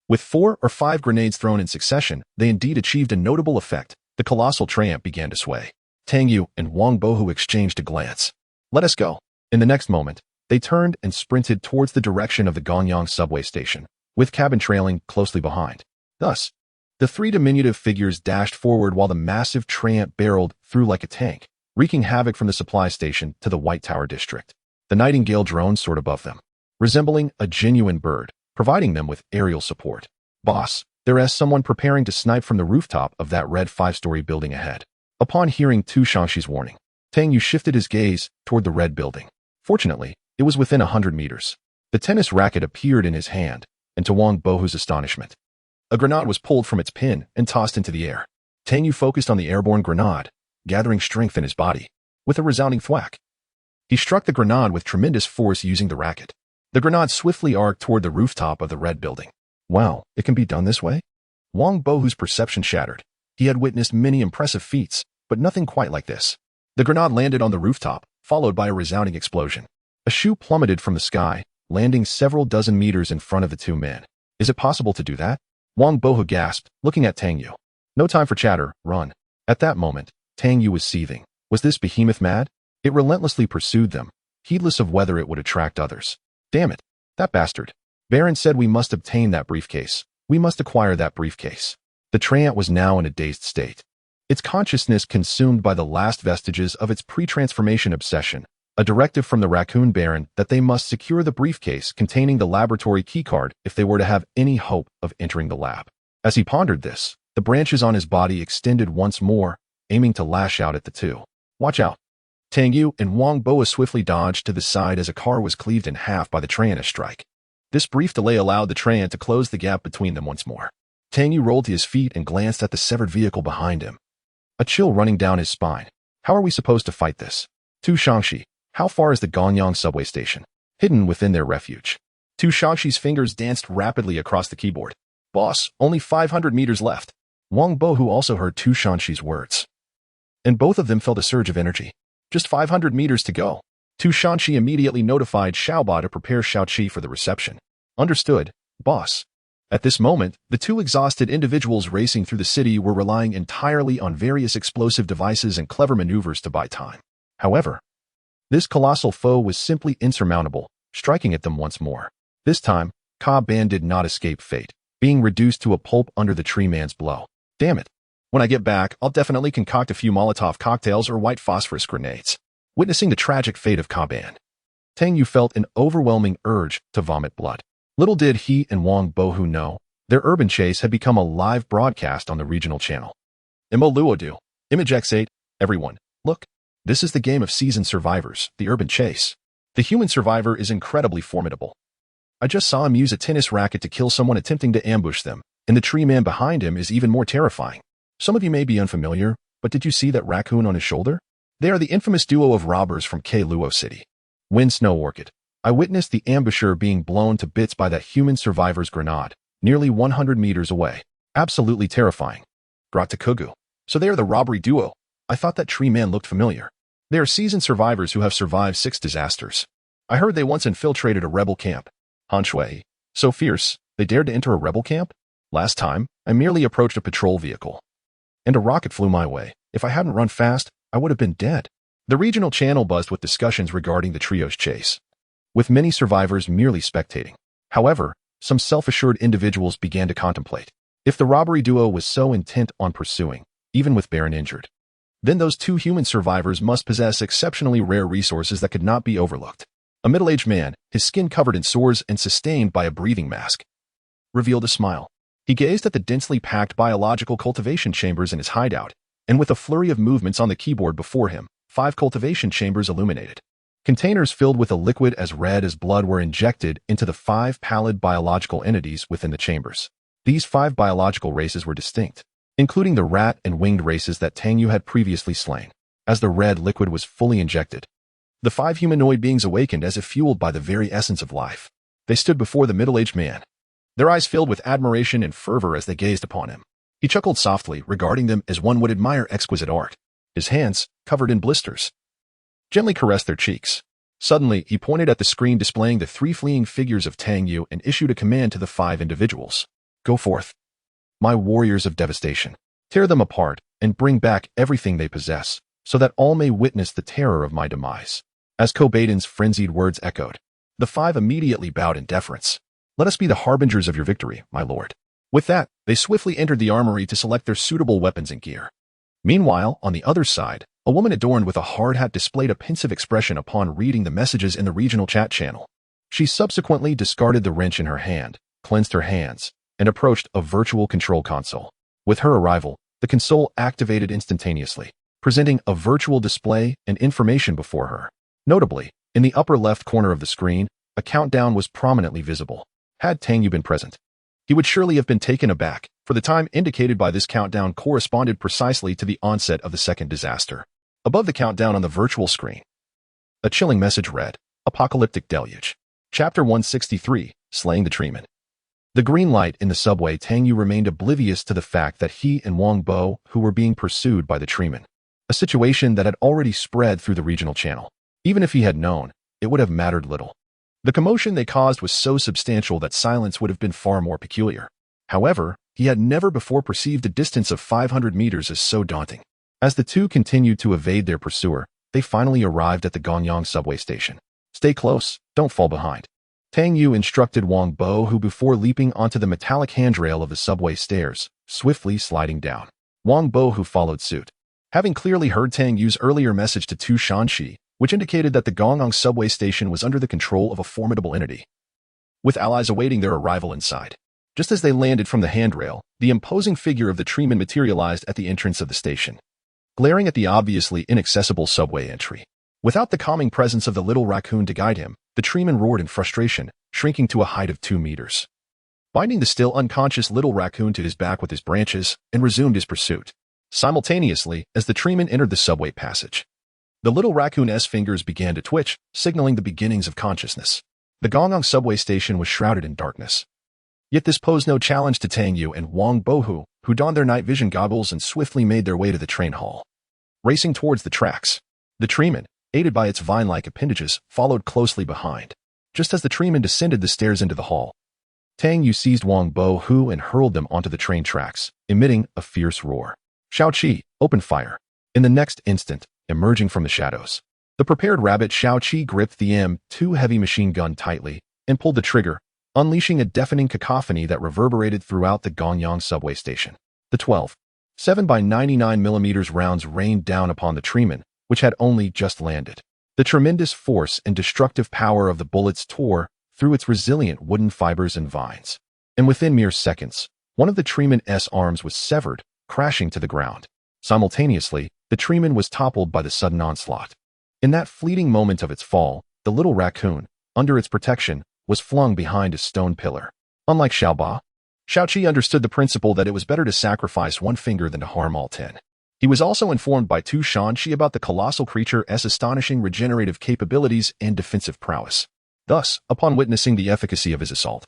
With 4 or 5 grenades thrown in succession, they indeed achieved a notable effect. The colossal treant began to sway. Tang Yu and Wang Bohu exchanged a glance. Let us go. In the next moment, they turned and sprinted towards the direction of the Gonyang subway station, with Cabin trailing closely behind. Thus, the 3 diminutive figures dashed forward while the massive treant barreled through like a tank, wreaking havoc from the supply station to the White Tower district. The Nightingale drone soared above them, resembling a genuine bird, providing them with aerial support. Boss, there is someone preparing to snipe from the rooftop of that red 5-story building ahead. Upon hearing Tu Shanxi's warning, Tang Yu shifted his gaze toward the red building. Fortunately, it was within 100 meters. The tennis racket appeared in his hand, and to Wang Bohu's astonishment, a grenade was pulled from its pin and tossed into the air. Tang Yu focused on the airborne grenade, gathering strength in his body. With a resounding thwack, he struck the grenade with tremendous force using the racket. The grenade swiftly arced toward the rooftop of the red building. Wow, it can be done this way? Wang Bohu's perception shattered. He had witnessed many impressive feats, but nothing quite like this. The grenade landed on the rooftop, followed by a resounding explosion. A shoe plummeted from the sky, landing several dozen meters in front of the two men. Is it possible to do that? Wang Bohu gasped, looking at Tang Yu. No time for chatter, run. At that moment, Tang Yu was seething. Was this behemoth mad? It relentlessly pursued them, heedless of whether it would attract others. Damn it, that bastard. Baron said we must obtain that briefcase. We must acquire that briefcase. The treant was now in a dazed state. Its consciousness consumed by the last vestiges of its pre-transformation obsession, a directive from the raccoon baron that they must secure the briefcase containing the laboratory keycard if they were to have any hope of entering the lab. As he pondered this, the branches on his body extended once more, aiming to lash out at the two. Watch out. Tang Yu and Wang Bohu swiftly dodged to the side as a car was cleaved in half by the treant strike. This brief delay allowed the treant to close the gap between them once more. Tang Yu rolled to his feet and glanced at the severed vehicle behind him. A chill running down his spine. How are we supposed to fight this? Tu Shangxi, how far is the Gonyang subway station? Hidden within their refuge. Tu Shangxi's fingers danced rapidly across the keyboard. Boss, only 500 meters left. Wang Bohu also heard Tu Shangxi's words. And both of them felt a surge of energy. Just 500 meters to go. Tu Shangxi immediately notified Xiaoba to prepare Xiaoqi for the reception. Understood, boss. At this moment, the two exhausted individuals racing through the city were relying entirely on various explosive devices and clever maneuvers to buy time. However, this colossal foe was simply insurmountable, striking at them once more. This time, Ka Ban did not escape fate, being reduced to a pulp under the tree man's blow. Damn it. When I get back, I'll definitely concoct a few Molotov cocktails or white phosphorus grenades. Witnessing the tragic fate of Ka Ban, Tang Yu felt an overwhelming urge to vomit blood. Little did he and Wang Bohu know, their urban chase had become a live broadcast on the regional channel. Imo Luodu, Image X8, everyone, look. This is the game of seasoned survivors, the urban chase. The human survivor is incredibly formidable. I just saw him use a tennis racket to kill someone attempting to ambush them, and the tree man behind him is even more terrifying. Some of you may be unfamiliar, but did you see that raccoon on his shoulder? They are the infamous duo of robbers from Luo City. Wind Snow Orchid. I witnessed the ambusher being blown to bits by that human survivor's grenade, nearly 100 meters away. Absolutely terrifying. Gratakugu. So they are the robbery duo. I thought that tree man looked familiar. They are seasoned survivors who have survived 6 disasters. I heard they once infiltrated a rebel camp. Hanshui. So fierce, they dared to enter a rebel camp? Last time, I merely approached a patrol vehicle. And a rocket flew my way. If I hadn't run fast, I would have been dead. The regional channel buzzed with discussions regarding the trio's chase, with many survivors merely spectating. However, some self-assured individuals began to contemplate. If the robbery duo was so intent on pursuing, even with Baron injured, then those 2 human survivors must possess exceptionally rare resources that could not be overlooked. A middle-aged man, his skin covered in sores and sustained by a breathing mask, revealed a smile. He gazed at the densely packed biological cultivation chambers in his hideout, and with a flurry of movements on the keyboard before him, 5 cultivation chambers illuminated. Containers filled with a liquid as red as blood were injected into the 5 pallid biological entities within the chambers. These 5 biological races were distinct, including the rat and winged races that Tang Yu had previously slain. As the red liquid was fully injected, the 5 humanoid beings awakened as if fueled by the very essence of life. They stood before the middle-aged man, their eyes filled with admiration and fervor as they gazed upon him. He chuckled softly, regarding them as one would admire exquisite art. His hands, covered in blisters, gently caressed their cheeks. Suddenly, he pointed at the screen displaying the 3 fleeing figures of Tang Yu and issued a command to the 5 individuals. Go forth, my warriors of devastation. Tear them apart and bring back everything they possess, so that all may witness the terror of my demise. As Kobaden's frenzied words echoed, the 5 immediately bowed in deference. Let us be the harbingers of your victory, my lord. With that, they swiftly entered the armory to select their suitable weapons and gear. Meanwhile, on the other side, a woman adorned with a hard hat displayed a pensive expression upon reading the messages in the regional chat channel. She subsequently discarded the wrench in her hand, cleansed her hands, and approached a virtual control console. With her arrival, the console activated instantaneously, presenting a virtual display and information before her. Notably, in the upper left corner of the screen, a countdown was prominently visible. Had Tang Yu been present, he would surely have been taken aback, for the time indicated by this countdown corresponded precisely to the onset of the second disaster. Above the countdown on the virtual screen, a chilling message read, Apocalyptic Deluge. Chapter 163, Slaying the Treeman. The green light in the subway. Tang Yu remained oblivious to the fact that he and Wang Bo, who were being pursued by the treeman, a situation that had already spread through the regional channel. Even if he had known, it would have mattered little. The commotion they caused was so substantial that silence would have been far more peculiar. However, he had never before perceived a distance of 500 meters as so daunting. As the two continued to evade their pursuer, they finally arrived at the Gonyang subway station. Stay close, don't fall behind. Tang Yu instructed Wang Bo, who before leaping onto the metallic handrail of the subway stairs, swiftly sliding down. Wang Bo, who followed suit. Having clearly heard Tang Yu's earlier message to Tu Shanxi, which indicated that the Gonyang subway station was under the control of a formidable entity, with allies awaiting their arrival inside. Just as they landed from the handrail, the imposing figure of the treeman materialized at the entrance of the station, glaring at the obviously inaccessible subway entry. Without the calming presence of the little raccoon to guide him, the treeman roared in frustration, shrinking to a height of 2 meters. Binding the still unconscious little raccoon to his back with his branches, and resumed his pursuit. Simultaneously, as the treeman entered the subway passage, the little raccoon's fingers began to twitch, signaling the beginnings of consciousness. The Gonyang subway station was shrouded in darkness. Yet this posed no challenge to Tang Yu and Wang Bo, who donned their night vision goggles and swiftly made their way to the train hall. Racing towards the tracks, the treeman, aided by its vine-like appendages, followed closely behind. Just as the treeman descended the stairs into the hall, Tang Yu seized Wang Bo and hurled them onto the train tracks, emitting a fierce roar. Xiaoqi, open fire. In the next instant, emerging from the shadows, the prepared rabbit Xiaoqi gripped the M2 heavy machine gun tightly and pulled the trigger, unleashing a deafening cacophony that reverberated throughout the Gonyang subway station. The 12 7x99mm rounds rained down upon the treeman, which had only just landed. The tremendous force and destructive power of the bullets tore through its resilient wooden fibers and vines. And within mere seconds, one of the treeman's arms was severed, crashing to the ground. Simultaneously, the treeman was toppled by the sudden onslaught. In that fleeting moment of its fall, the little raccoon, under its protection, was flung behind a stone pillar. Unlike Xiaoba, Xiaoqi understood the principle that it was better to sacrifice one finger than to harm all 10. He was also informed by Tu Shanxi about the colossal creature's astonishing regenerative capabilities and defensive prowess. Thus, upon witnessing the efficacy of his assault,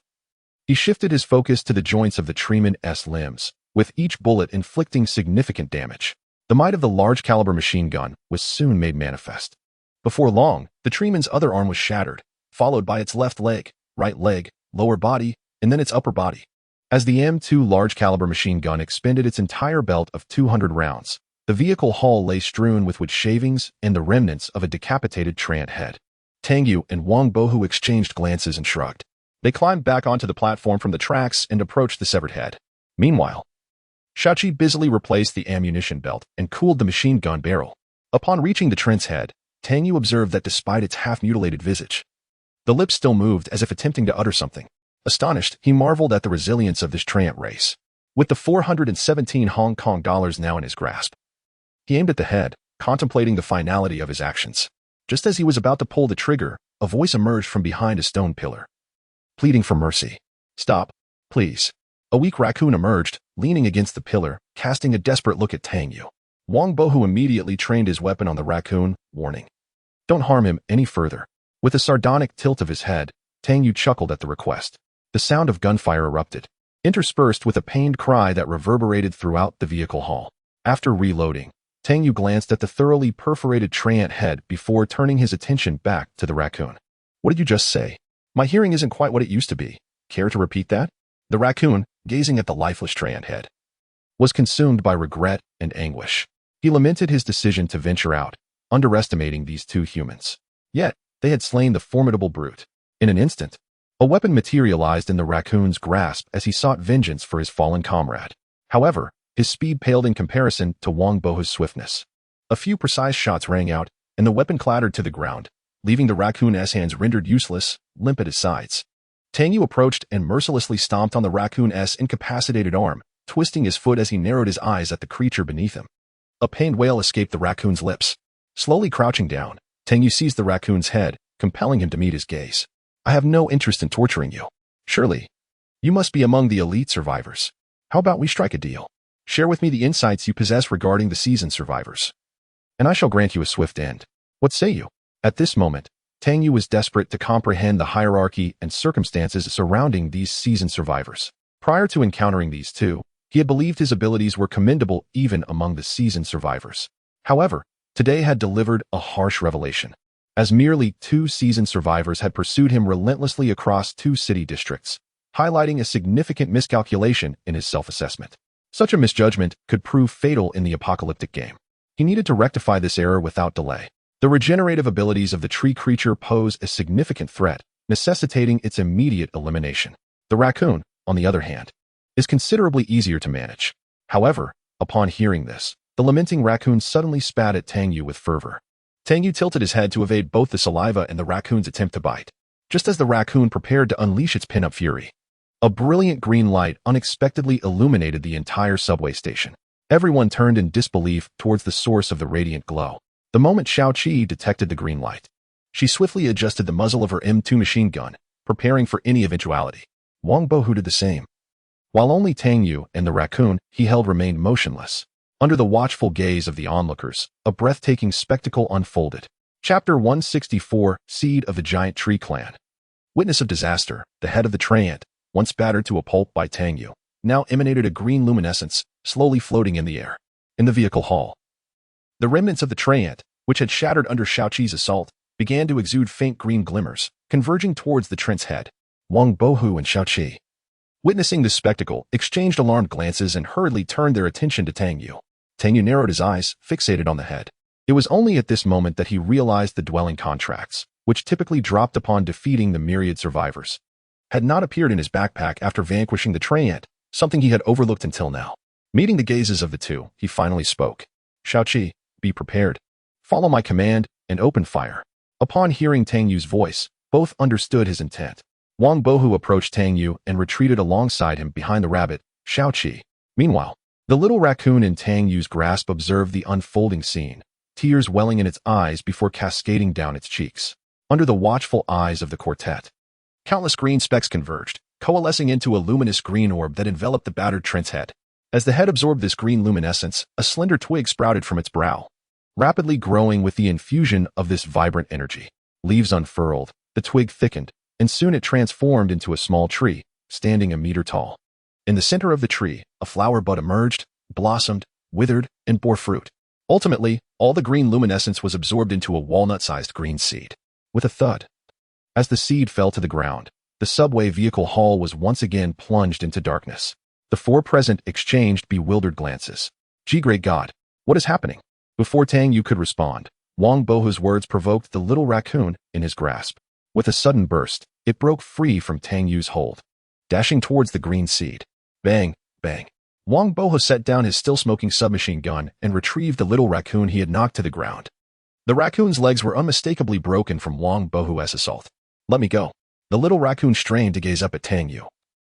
he shifted his focus to the joints of the treeman's limbs, with each bullet inflicting significant damage. The might of the large-caliber machine gun was soon made manifest. Before long, the treeman's other arm was shattered, followed by its left leg, right leg, lower body, and then its upper body. As the M2 large-caliber machine gun expended its entire belt of 200 rounds, the vehicle hull lay strewn with wood shavings and the remnants of a decapitated treant head. Tang Yu and Wang Bo exchanged glances and shrugged. They climbed back onto the platform from the tracks and approached the severed head. Meanwhile, Xiaoqi busily replaced the ammunition belt and cooled the machine gun barrel. Upon reaching the treant's head, Tang Yu observed that despite its half-mutilated visage, the lips still moved as if attempting to utter something. Astonished, he marveled at the resilience of this treant race. With the 417 Hong Kong dollars now in his grasp, he aimed at the head, contemplating the finality of his actions. Just as he was about to pull the trigger, a voice emerged from behind a stone pillar, pleading for mercy. Stop, please. A weak raccoon emerged, leaning against the pillar, casting a desperate look at Tang Yu. Wang Bo immediately trained his weapon on the raccoon, warning, don't harm him any further. With a sardonic tilt of his head, Tang Yu chuckled at the request. The sound of gunfire erupted, interspersed with a pained cry that reverberated throughout the vehicle hall. After reloading, Tang Yu glanced at the thoroughly perforated treant head before turning his attention back to the raccoon. What did you just say? My hearing isn't quite what it used to be. Care to repeat that? The raccoon, gazing at the lifeless treant head, was consumed by regret and anguish. He lamented his decision to venture out, underestimating these two humans. Yet, they had slain the formidable brute. In an instant, a weapon materialized in the raccoon's grasp as he sought vengeance for his fallen comrade. However, his speed paled in comparison to Wang Bo's swiftness. A few precise shots rang out, and the weapon clattered to the ground, leaving the raccoon's hands rendered useless, limp at his sides. Tang Yu approached and mercilessly stomped on the raccoon's incapacitated arm, twisting his foot as he narrowed his eyes at the creature beneath him. A pained wail escaped the raccoon's lips. Slowly crouching down, Tang Yu seized the raccoon's head, compelling him to meet his gaze. I have no interest in torturing you. Surely, you must be among the elite survivors. How about we strike a deal? Share with me the insights you possess regarding the seasoned survivors, and I shall grant you a swift end. What say you? At this moment, Tang Yu was desperate to comprehend the hierarchy and circumstances surrounding these seasoned survivors. Prior to encountering these two, he had believed his abilities were commendable even among the seasoned survivors. However, today had delivered a harsh revelation, as merely 2 seasoned survivors had pursued him relentlessly across 2 city districts, highlighting a significant miscalculation in his self-assessment. Such a misjudgment could prove fatal in the apocalyptic game. He needed to rectify this error without delay. The regenerative abilities of the tree creature pose a significant threat, necessitating its immediate elimination. The raccoon, on the other hand, is considerably easier to manage. However, upon hearing this, the lamenting raccoon suddenly spat at Tang Yu with fervor. Tang Yu tilted his head to evade both the saliva and the raccoon's attempt to bite. Just as the raccoon prepared to unleash its pin-up fury, a brilliant green light unexpectedly illuminated the entire subway station. Everyone turned in disbelief towards the source of the radiant glow. The moment Xiaoqi detected the green light, she swiftly adjusted the muzzle of her M2 machine gun, preparing for any eventuality. Wang Bohu did the same. While only Tang Yu and the raccoon he held remained motionless. Under the watchful gaze of the onlookers, a breathtaking spectacle unfolded. Chapter 164, Seed of the Giant Tree Clan. Witness of disaster, the head of the treant, once battered to a pulp by Tang Yu, now emanated a green luminescence, slowly floating in the air. In the vehicle hall, the remnants of the treant, which had shattered under Xiaoqi's assault, began to exude faint green glimmers, converging towards the treant's head. Wang Bohu and Xiaoqi, witnessing this spectacle, exchanged alarmed glances and hurriedly turned their attention to Tang Yu. Tang Yu narrowed his eyes, fixated on the head. It was only at this moment that he realized the dwelling contracts, which typically dropped upon defeating the myriad survivors, had not appeared in his backpack after vanquishing the treant, something he had overlooked until now. Meeting the gazes of the two, he finally spoke. Xiaoqi, be prepared. Follow my command and open fire. Upon hearing Tang Yu's voice, both understood his intent. Wang Bohu approached Tang Yu and retreated alongside him behind the rabbit, Xiaoqi. Meanwhile, the little raccoon in Tang Yu's grasp observed the unfolding scene, tears welling in its eyes before cascading down its cheeks. Under the watchful eyes of the quartet, countless green specks converged, coalescing into a luminous green orb that enveloped the battered treant's head. As the head absorbed this green luminescence, a slender twig sprouted from its brow, rapidly growing with the infusion of this vibrant energy. Leaves unfurled, the twig thickened, and soon it transformed into a small tree, standing a meter tall. In the center of the tree, a flower bud emerged, blossomed, withered, and bore fruit. Ultimately, all the green luminescence was absorbed into a walnut-sized green seed. With a thud, as the seed fell to the ground, the subway vehicle hall was once again plunged into darkness. The 4 present exchanged bewildered glances. Gee, great God, what is happening? Before Tang Yu could respond, Wang Bohu's words provoked the little raccoon in his grasp. With a sudden burst, it broke free from Tang Yu's hold, dashing towards the green seed. Bang, bang. Wang Bohu set down his still-smoking submachine gun and retrieved the little raccoon he had knocked to the ground. The raccoon's legs were unmistakably broken from Wang Bohu's assault. Let me go. The little raccoon strained to gaze up at Tang Yu,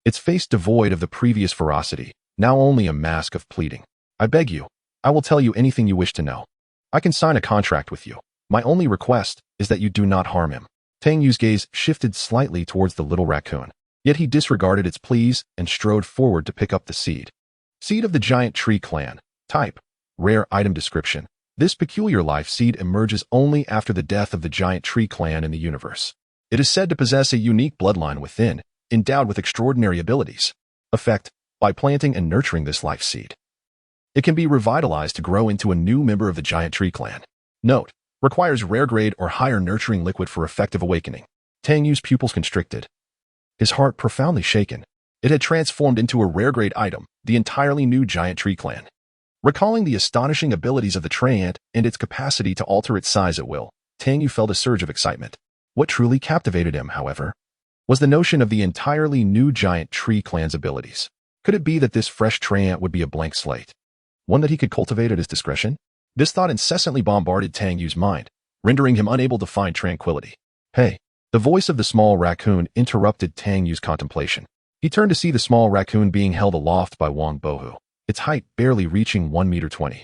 its face devoid of the previous ferocity, now only a mask of pleading. I beg you, I will tell you anything you wish to know. I can sign a contract with you. My only request is that you do not harm him. Tang Yu's gaze shifted slightly towards the little raccoon, yet he disregarded its pleas and strode forward to pick up the seed. Seed of the Giant Tree Clan. Type: rare item description. This peculiar life seed emerges only after the death of the Giant Tree Clan in the universe. It is said to possess a unique bloodline within, endowed with extraordinary abilities. Effect: by planting and nurturing this life seed, it can be revitalized to grow into a new member of the Giant Tree Clan. Note: requires rare grade or higher nurturing liquid for effective awakening. Tang Yu's pupils constricted, his heart profoundly shaken. It had transformed into a rare grade item, the entirely new Giant Tree Clan. Recalling the astonishing abilities of the treant and its capacity to alter its size at will, Tang Yu felt a surge of excitement. What truly captivated him, however, was the notion of the entirely new Giant Tree Clan's abilities. Could it be that this fresh treant would be a blank slate, one that he could cultivate at his discretion? This thought incessantly bombarded Tang Yu's mind, rendering him unable to find tranquility. Hey! The voice of the small raccoon interrupted Tang Yu's contemplation. He turned to see the small raccoon being held aloft by Wang Bohu, its height barely reaching 1.20 meters.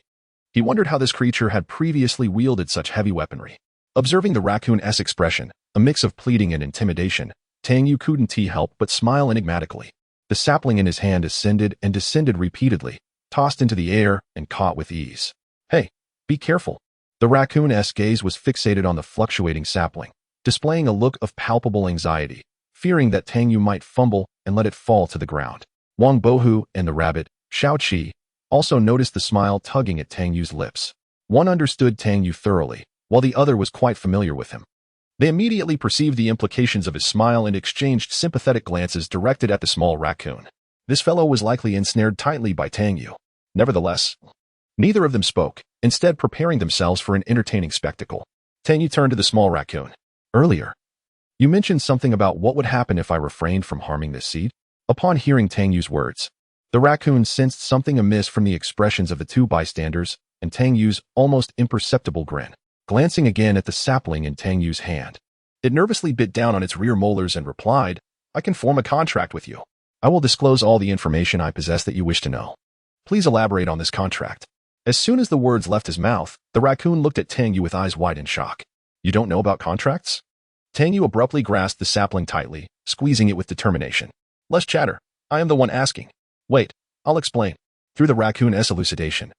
He wondered how this creature had previously wielded such heavy weaponry. Observing the raccoon's expression, a mix of pleading and intimidation, Tang Yu couldn't help but smile enigmatically. The sapling in his hand ascended and descended repeatedly, tossed into the air and caught with ease. Hey, be careful. The raccoon's gaze was fixated on the fluctuating sapling, displaying a look of palpable anxiety, fearing that Tang Yu might fumble and let it fall to the ground. Wang Bohu and the rabbit, Xiao Qi, also noticed the smile tugging at Tang Yu's lips. One understood Tang Yu thoroughly, while the other was quite familiar with him. They immediately perceived the implications of his smile and exchanged sympathetic glances directed at the small raccoon. This fellow was likely ensnared tightly by Tang Yu. Nevertheless, neither of them spoke, instead preparing themselves for an entertaining spectacle. Tang Yu turned to the small raccoon. Earlier, you mentioned something about what would happen if I refrained from harming this seed. Upon hearing Tang Yu's words, the raccoon sensed something amiss from the expressions of the two bystanders and Tang Yu's almost imperceptible grin. Glancing again at the sapling in Tang Yu's hand, it nervously bit down on its rear molars and replied, I can form a contract with you. I will disclose all the information I possess that you wish to know. Please elaborate on this contract. As soon as the words left his mouth, the raccoon looked at Tang Yu with eyes wide in shock. You don't know about contracts? Tang Yu abruptly grasped the sapling tightly, squeezing it with determination. Less chatter. I am the one asking. Wait, I'll explain. Through the raccoon's elucidation,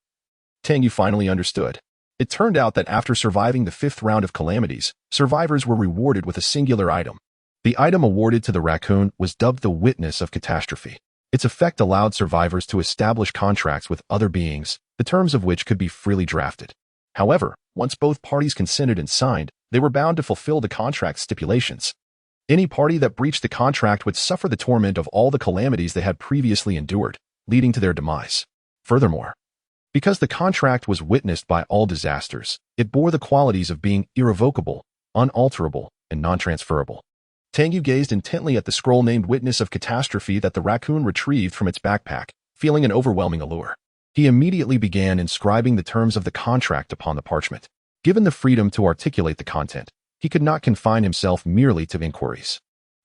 Tang Yu finally understood. It turned out that after surviving the 5th round of calamities, survivors were rewarded with a singular item. The item awarded to the raccoon was dubbed the Witness of Catastrophe. Its effect allowed survivors to establish contracts with other beings, the terms of which could be freely drafted. However, once both parties consented and signed, they were bound to fulfill the contract's stipulations. Any party that breached the contract would suffer the torment of all the calamities they had previously endured, leading to their demise. Furthermore, because the contract was witnessed by all disasters, it bore the qualities of being irrevocable, unalterable, and non-transferable. Tang Yu gazed intently at the scroll named Witness of Catastrophe that the raccoon retrieved from its backpack, feeling an overwhelming allure. He immediately began inscribing the terms of the contract upon the parchment. Given the freedom to articulate the content, he could not confine himself merely to inquiries.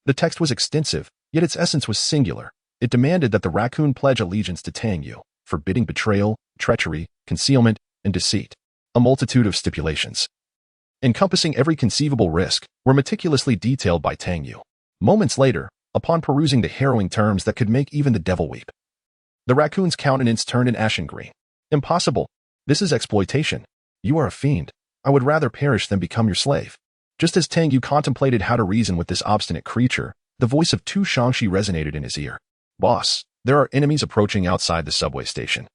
The text was extensive, yet its essence was singular. It demanded that the raccoon pledge allegiance to Tang Yu, forbidding betrayal, treachery, concealment, and deceit. A multitude of stipulations, encompassing every conceivable risk, were meticulously detailed by Tang Yu. Moments later, upon perusing the harrowing terms that could make even the devil weep, the raccoon's countenance turned an ashen green. Impossible. This is exploitation. You are a fiend. I would rather perish than become your slave. Just as Tang Yu contemplated how to reason with this obstinate creature, the voice of Tu Shangxi resonated in his ear. Boss, there are enemies approaching outside the subway station.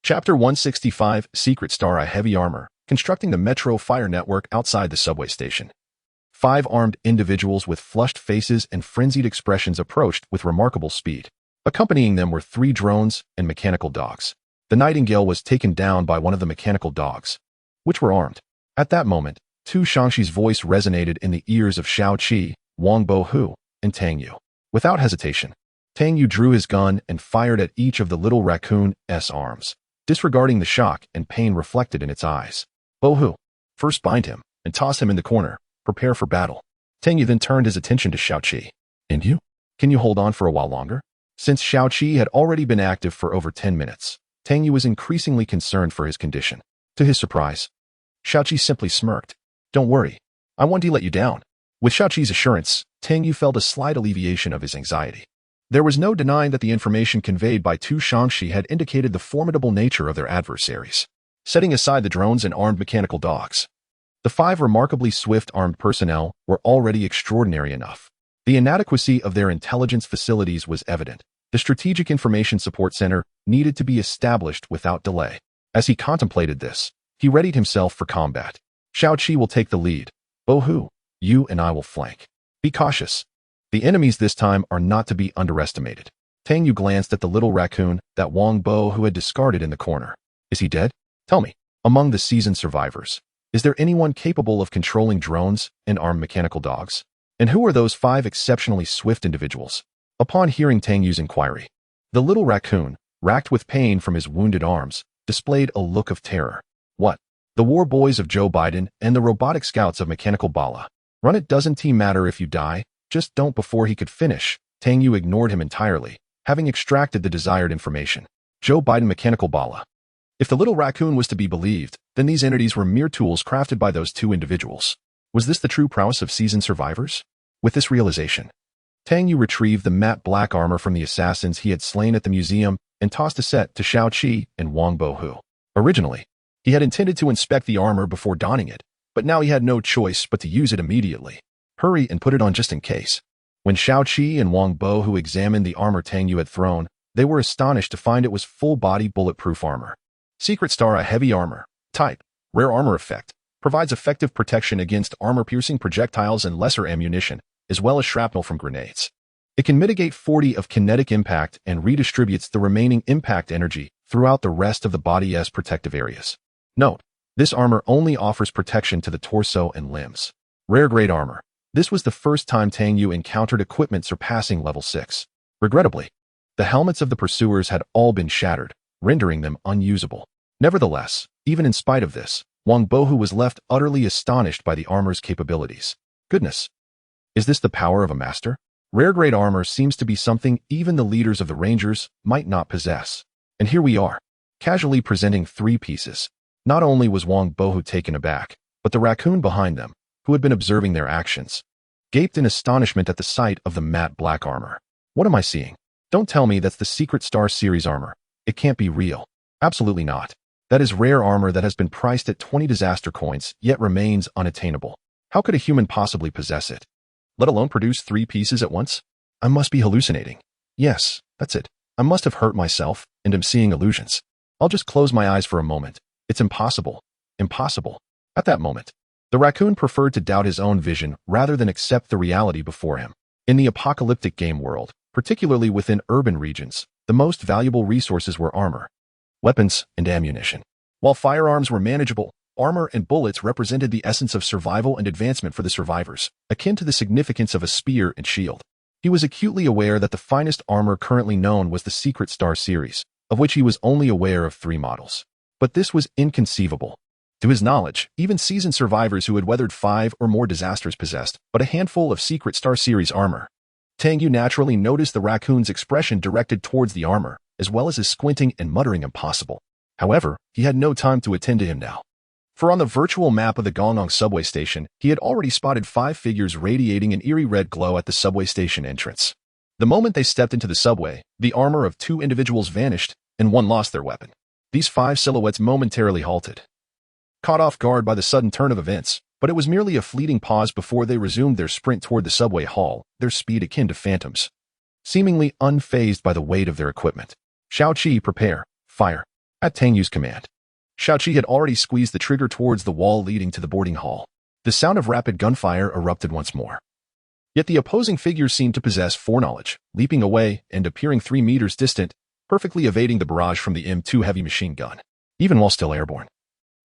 Chapter 165, Secret Star I Heavy Armor, constructing the metro fire network outside the subway station. 5 armed individuals with flushed faces and frenzied expressions approached with remarkable speed. Accompanying them were 3 drones and mechanical dogs. The Nightingale was taken down by one of the mechanical dogs, which were armed. At that moment, Tu Shangxi's voice resonated in the ears of Xiao Qi, Wang Bohu, and Tang Yu. Without hesitation, Tang Yu drew his gun and fired at each of the little raccoon's arms, disregarding the shock and pain reflected in its eyes. Bohu, first bind him and toss him in the corner. Prepare for battle. Tang Yu then turned his attention to Xiao Qi. And you? Can you hold on for a while longer? Since Xiao Qi had already been active for over 10 minutes, Tang Yu was increasingly concerned for his condition. To his surprise, Xiao Qi simply smirked. Don't worry. I won't let you down. With Xiao Qi's assurance, Tang Yu felt a slight alleviation of his anxiety. There was no denying that the information conveyed by Tu Shangxi had indicated the formidable nature of their adversaries. Setting aside the drones and armed mechanical dogs, the 5 remarkably swift armed personnel were already extraordinary enough. The inadequacy of their intelligence facilities was evident. The Strategic Information Support Center needed to be established without delay. As he contemplated this, he readied himself for combat. Xiao Qi will take the lead. Bohu, you and I will flank. Be cautious. The enemies this time are not to be underestimated. Tang Yu glanced at the little raccoon that Wang Bo who had discarded in the corner. Is he dead? Tell me, among the seasoned survivors, is there anyone capable of controlling drones and armed mechanical dogs? And who are those 5 exceptionally swift individuals? Upon hearing Tang Yu's inquiry, the little raccoon, racked with pain from his wounded arms, displayed a look of terror. What? The war boys of Joe Biden and the robotic scouts of Mechanical Bala. Run it doesn't matter if you die, just don't. Before he could finish, Tang Yu ignored him entirely, having extracted the desired information. Joe Biden Mechanical Bala. If the little raccoon was to be believed, then these entities were mere tools crafted by those 2 individuals. Was this the true prowess of seasoned survivors? With this realization, Tang Yu retrieved the matte black armor from the assassins he had slain at the museum and tossed a set to Xiao Qi and Wang Bohu. Originally, he had intended to inspect the armor before donning it, but now he had no choice but to use it immediately. Hurry and put it on just in case. When Xiao Qi and Wang Bohu examined the armor Tang Yu had thrown, they were astonished to find it was full-body bulletproof armor. Secret Star, a heavy armor, type, rare armor effect, provides effective protection against armor-piercing projectiles and lesser ammunition, as well as shrapnel from grenades. It can mitigate 40 of kinetic impact and redistributes the remaining impact energy throughout the rest of the body's protective areas. Note, this armor only offers protection to the torso and limbs. Rare grade armor. This was the first time Tang Yu encountered equipment surpassing level 6. Regrettably, the helmets of the pursuers had all been shattered, rendering them unusable. Nevertheless, even in spite of this, Wang Bohu was left utterly astonished by the armor's capabilities. Goodness! Is this the power of a master? Rare grade armor seems to be something even the leaders of the Rangers might not possess. And here we are, casually presenting 3 pieces. Not only was Wang Bohu taken aback, but the raccoon behind them, who had been observing their actions, gaped in astonishment at the sight of the matte black armor. What am I seeing? Don't tell me that's the Secret Star series armor. It can't be real. Absolutely not. That is rare armor that has been priced at 20 disaster coins, yet remains unattainable. How could a human possibly possess it? Let alone produce 3 pieces at once? I must be hallucinating. Yes, that's it. I must have hurt myself and am seeing illusions. I'll just close my eyes for a moment. It's impossible. Impossible. At that moment, the raccoon preferred to doubt his own vision rather than accept the reality before him. In the apocalyptic game world, particularly within urban regions, the most valuable resources were armor, weapons, and ammunition. While firearms were manageable, armor and bullets represented the essence of survival and advancement for the survivors, akin to the significance of a spear and shield. He was acutely aware that the finest armor currently known was the Secret Star series, of which he was only aware of 3 models. But this was inconceivable. To his knowledge, even seasoned survivors who had weathered 5 or more disasters possessed but a handful of Secret Star series armor. Tang Yu naturally noticed the raccoon's expression directed towards the armor, as well as his squinting and muttering impossible. However, he had no time to attend to him now. For on the virtual map of the Gongong subway station, he had already spotted 5 figures radiating an eerie red glow at the subway station entrance. The moment they stepped into the subway, the armor of 2 individuals vanished, and 1 lost their weapon. These 5 silhouettes momentarily halted, caught off guard by the sudden turn of events, but it was merely a fleeting pause before they resumed their sprint toward the subway hall, their speed akin to phantoms, seemingly unfazed by the weight of their equipment. Xiao Qi, prepare, fire, at Tang Yu's command. Xiao Qi had already squeezed the trigger towards the wall leading to the boarding hall. The sound of rapid gunfire erupted once more. Yet the opposing figures seemed to possess foreknowledge, leaping away and appearing 3 meters distant, perfectly evading the barrage from the M2 heavy machine gun, even while still airborne.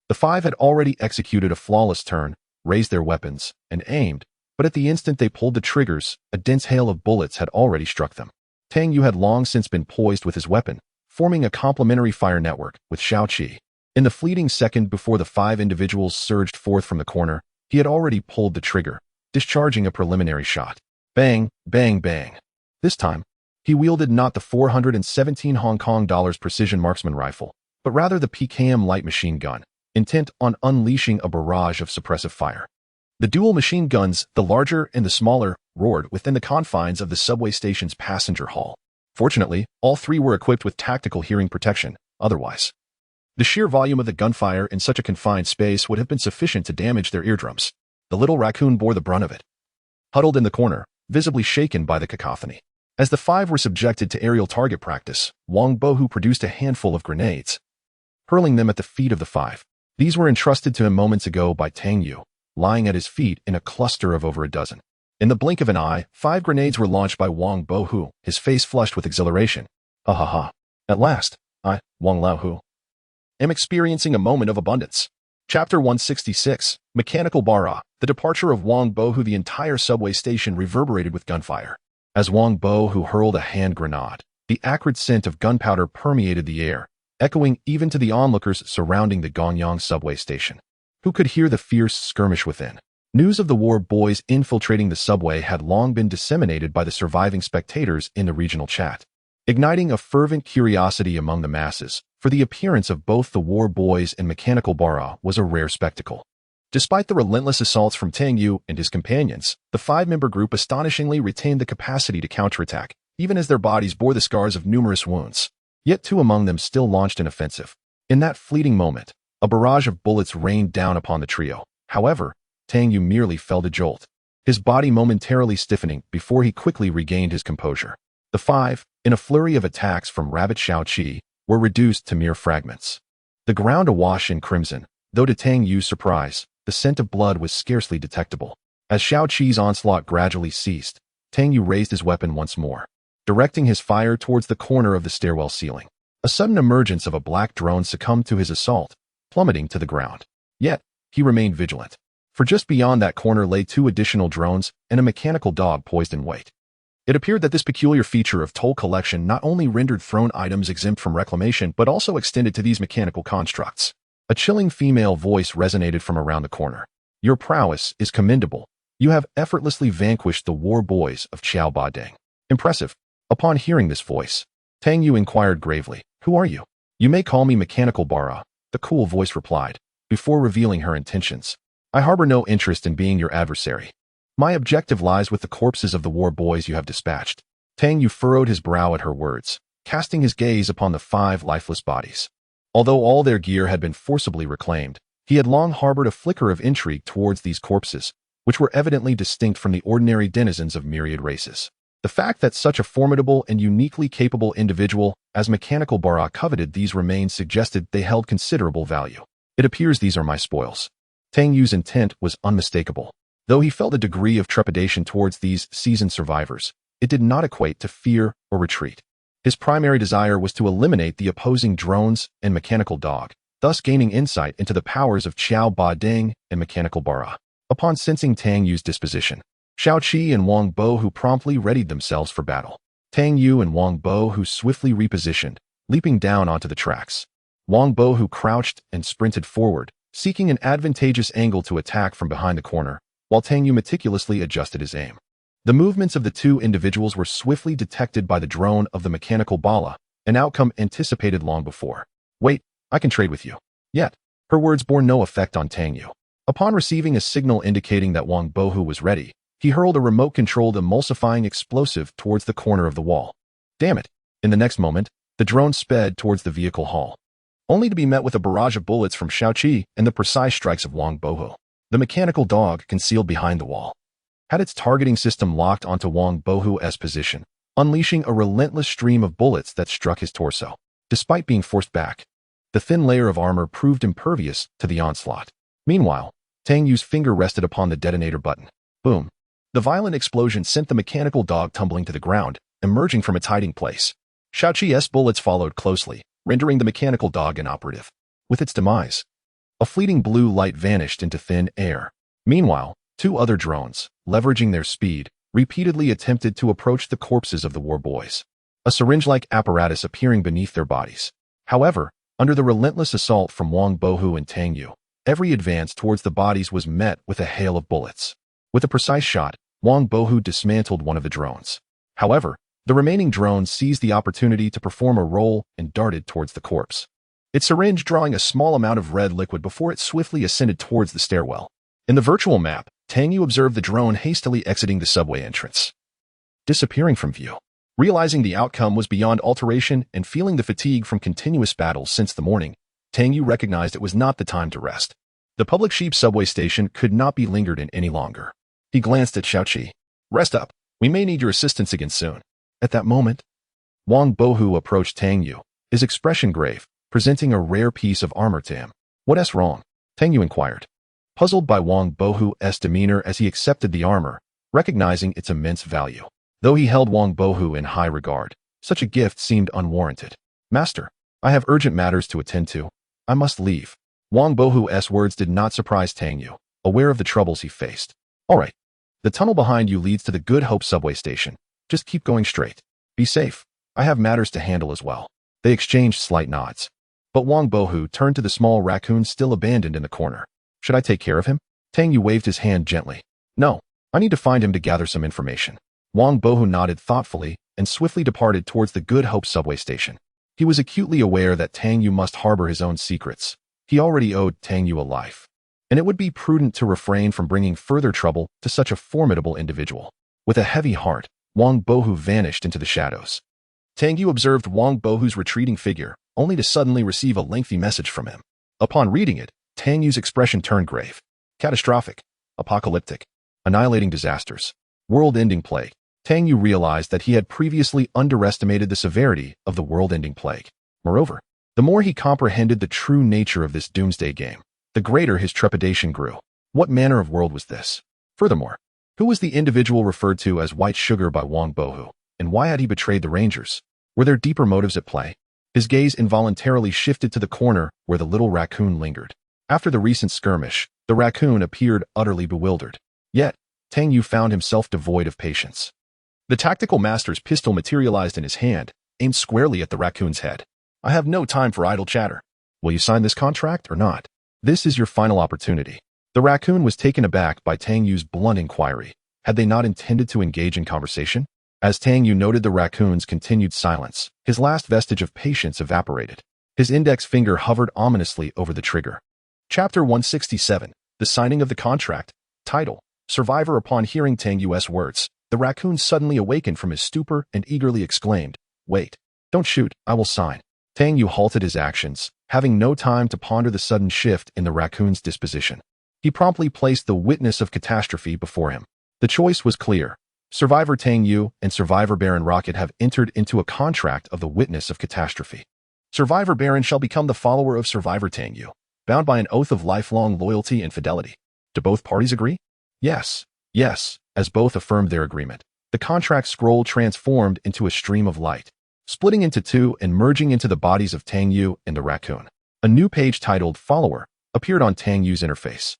The 5 had already executed a flawless turn, raised their weapons, and aimed, but at the instant they pulled the triggers, a dense hail of bullets had already struck them. Tang Yu had long since been poised with his weapon, forming a complementary fire network with Xiao Qi. In the fleeting second before the 5 individuals surged forth from the corner, he had already pulled the trigger, discharging a preliminary shot. Bang, bang, bang. This time, he wielded not the 417 Hong Kong dollars precision marksman rifle, but rather the PKM light machine gun, intent on unleashing a barrage of suppressive fire. The dual machine guns, the larger and the smaller, roared within the confines of the subway station's passenger hall. Fortunately, all 3 were equipped with tactical hearing protection. Otherwise, the sheer volume of the gunfire in such a confined space would have been sufficient to damage their eardrums. The little raccoon bore the brunt of it, huddled in the corner, visibly shaken by the cacophony. As the 5 were subjected to aerial target practice, Wang Bohu produced a handful of grenades, hurling them at the feet of the 5. These were entrusted to him moments ago by Tang Yu, lying at his feet in a cluster of over a dozen. In the blink of an eye, 5 grenades were launched by Wang Bohu, his face flushed with exhilaration. Ha ha ha. At last, I, Wang Laohu, am experiencing a moment of abundance. Chapter 166, Mechanical Bara. The departure of Wang Bohu. The entire subway station reverberated with gunfire. As Wang Bohu hurled a hand grenade, the acrid scent of gunpowder permeated the air, echoing even to the onlookers surrounding the Gongong subway station, who could hear the fierce skirmish within. News of the war boys infiltrating the subway had long been disseminated by the surviving spectators in the regional chat, igniting a fervent curiosity among the masses, for the appearance of both the war boys and Mechanical Bara was a rare spectacle. Despite the relentless assaults from Tang Yu and his companions, the five-member group astonishingly retained the capacity to counterattack, even as their bodies bore the scars of numerous wounds. Yet two among them still launched an offensive. In that fleeting moment, a barrage of bullets rained down upon the trio. However, Tang Yu merely felt a jolt, his body momentarily stiffening before he quickly regained his composure. The five, in a flurry of attacks from Rabbit Xiaoqi, were reduced to mere fragments. The ground awash in crimson, though to Tang Yu's surprise, the scent of blood was scarcely detectable. As Xiaoqi's onslaught gradually ceased, Tang Yu raised his weapon once more, directing his fire towards the corner of the stairwell ceiling. A sudden emergence of a black drone succumbed to his assault, plummeting to the ground. Yet, he remained vigilant, for just beyond that corner lay two additional drones and a mechanical dog poised in wait. It appeared that this peculiar feature of toll collection not only rendered thrown items exempt from reclamation but also extended to these mechanical constructs. A chilling female voice resonated from around the corner. Your prowess is commendable. You have effortlessly vanquished the war boys of Qiao Badeng. Impressive. Upon hearing this voice, Tang Yu inquired gravely, Who are you? You may call me Mechanical Bara, the cool voice replied, before revealing her intentions. I harbor no interest in being your adversary. My objective lies with the corpses of the war boys you have dispatched. Tang Yu furrowed his brow at her words, casting his gaze upon the five lifeless bodies. Although all their gear had been forcibly reclaimed, he had long harbored a flicker of intrigue towards these corpses, which were evidently distinct from the ordinary denizens of myriad races. The fact that such a formidable and uniquely capable individual as Mechanical Bara coveted these remains suggested they held considerable value. It appears these are my spoils. Tang Yu's intent was unmistakable. Though he felt a degree of trepidation towards these seasoned survivors, it did not equate to fear or retreat. His primary desire was to eliminate the opposing drones and mechanical dog, thus gaining insight into the powers of Qiao Badeng and Mechanical Bara. Upon sensing Tang Yu's disposition, Xiaoqi and Wang Bohu promptly readied themselves for battle. Tang Yu and Wang Bohu swiftly repositioned, leaping down onto the tracks. Wang Bohu crouched and sprinted forward, seeking an advantageous angle to attack from behind the corner, while Tang Yu meticulously adjusted his aim. The movements of the two individuals were swiftly detected by the drone of the Mechanical Bala, an outcome anticipated long before. Wait, I can trade with you. Yet, her words bore no effect on Tang Yu. Upon receiving a signal indicating that Wang Bohu was ready, he hurled a remote-controlled emulsifying explosive towards the corner of the wall. Damn it! In the next moment, the drone sped towards the vehicle hall, only to be met with a barrage of bullets from Xiaoqi and the precise strikes of Wang Bohu. The mechanical dog concealed behind the wall had its targeting system locked onto Wang Bohu's position, unleashing a relentless stream of bullets that struck his torso. Despite being forced back, the thin layer of armor proved impervious to the onslaught. Meanwhile, Tang Yu's finger rested upon the detonator button. Boom. The violent explosion sent the mechanical dog tumbling to the ground, emerging from its hiding place. Xiaoqi's bullets followed closely, rendering the mechanical dog inoperative. With its demise, a fleeting blue light vanished into thin air. Meanwhile, two other drones, leveraging their speed, repeatedly attempted to approach the corpses of the war boys, a syringe-like apparatus appearing beneath their bodies. However, under the relentless assault from Wang Bohu and Tang Yu, every advance towards the bodies was met with a hail of bullets. With a precise shot, Wang Bohu dismantled one of the drones. However, the remaining drone seized the opportunity to perform a roll and darted towards the corpse, its syringe drawing a small amount of red liquid before it swiftly ascended towards the stairwell. In the virtual map, Tang Yu observed the drone hastily exiting the subway entrance, disappearing from view. Realizing the outcome was beyond alteration and feeling the fatigue from continuous battles since the morning, Tang Yu recognized it was not the time to rest. The public sheep subway station could not be lingered in any longer. He glanced at Xiaoqi. Rest up. We may need your assistance again soon. At that moment, Wang Bohu approached Tang Yu, his expression grave, presenting a rare piece of armor to him. What's wrong? Tang Yu inquired, puzzled by Wang Bohu's demeanor as he accepted the armor, recognizing its immense value. Though he held Wang Bohu in high regard, such a gift seemed unwarranted. Master, I have urgent matters to attend to. I must leave. Wang Bohu's words did not surprise Tang Yu, aware of the troubles he faced. All right. The tunnel behind you leads to the Good Hope subway station. Just keep going straight. Be safe. I have matters to handle as well. They exchanged slight nods. But Wang Bohu turned to the small raccoon still abandoned in the corner. Should I take care of him? Tang Yu waved his hand gently. No, I need to find him to gather some information. Wang Bohu nodded thoughtfully and swiftly departed towards the Good Hope subway station. He was acutely aware that Tang Yu must harbor his own secrets. He already owed Tang Yu a life. and it would be prudent to refrain from bringing further trouble to such a formidable individual. With a heavy heart, Wang Bohu vanished into the shadows. Tang Yu observed Wang Bohu's retreating figure, only to suddenly receive a lengthy message from him. Upon reading it, Tang Yu's expression turned grave. Catastrophic, apocalyptic, annihilating disasters, world-ending plague. Tang Yu realized that he had previously underestimated the severity of the world-ending plague. Moreover, the more he comprehended the true nature of this doomsday game, the greater his trepidation grew. What manner of world was this? Furthermore, who was the individual referred to as White Sugar by Wang Bohu, and why had he betrayed the Rangers? Were there deeper motives at play? His gaze involuntarily shifted to the corner where the little raccoon lingered. After the recent skirmish, the raccoon appeared utterly bewildered. Yet, Tang Yu found himself devoid of patience. The tactical master's pistol materialized in his hand, aimed squarely at the raccoon's head. I have no time for idle chatter. Will you sign this contract or not? This is your final opportunity. The raccoon was taken aback by Tang Yu's blunt inquiry. Had they not intended to engage in conversation? As Tang Yu noted the raccoon's continued silence, his last vestige of patience evaporated. His index finger hovered ominously over the trigger. Chapter 167, The Signing of the Contract. Title, Survivor. Upon hearing Tang Yu's words, the raccoon suddenly awakened from his stupor and eagerly exclaimed, "Wait, don't shoot, I will sign." Tang Yu halted his actions, having no time to ponder the sudden shift in the raccoon's disposition. He promptly placed the witness of catastrophe before him. The choice was clear. Survivor Tang Yu and Survivor Baron Rocket have entered into a contract of the witness of catastrophe. Survivor Baron shall become the follower of Survivor Tang Yu, bound by an oath of lifelong loyalty and fidelity. Do both parties agree? Yes, as both affirmed their agreement. The contract scroll transformed into a stream of light, splitting into two and merging into the bodies of Tang Yu and the raccoon. A new page titled Follower appeared on Tang Yu's interface.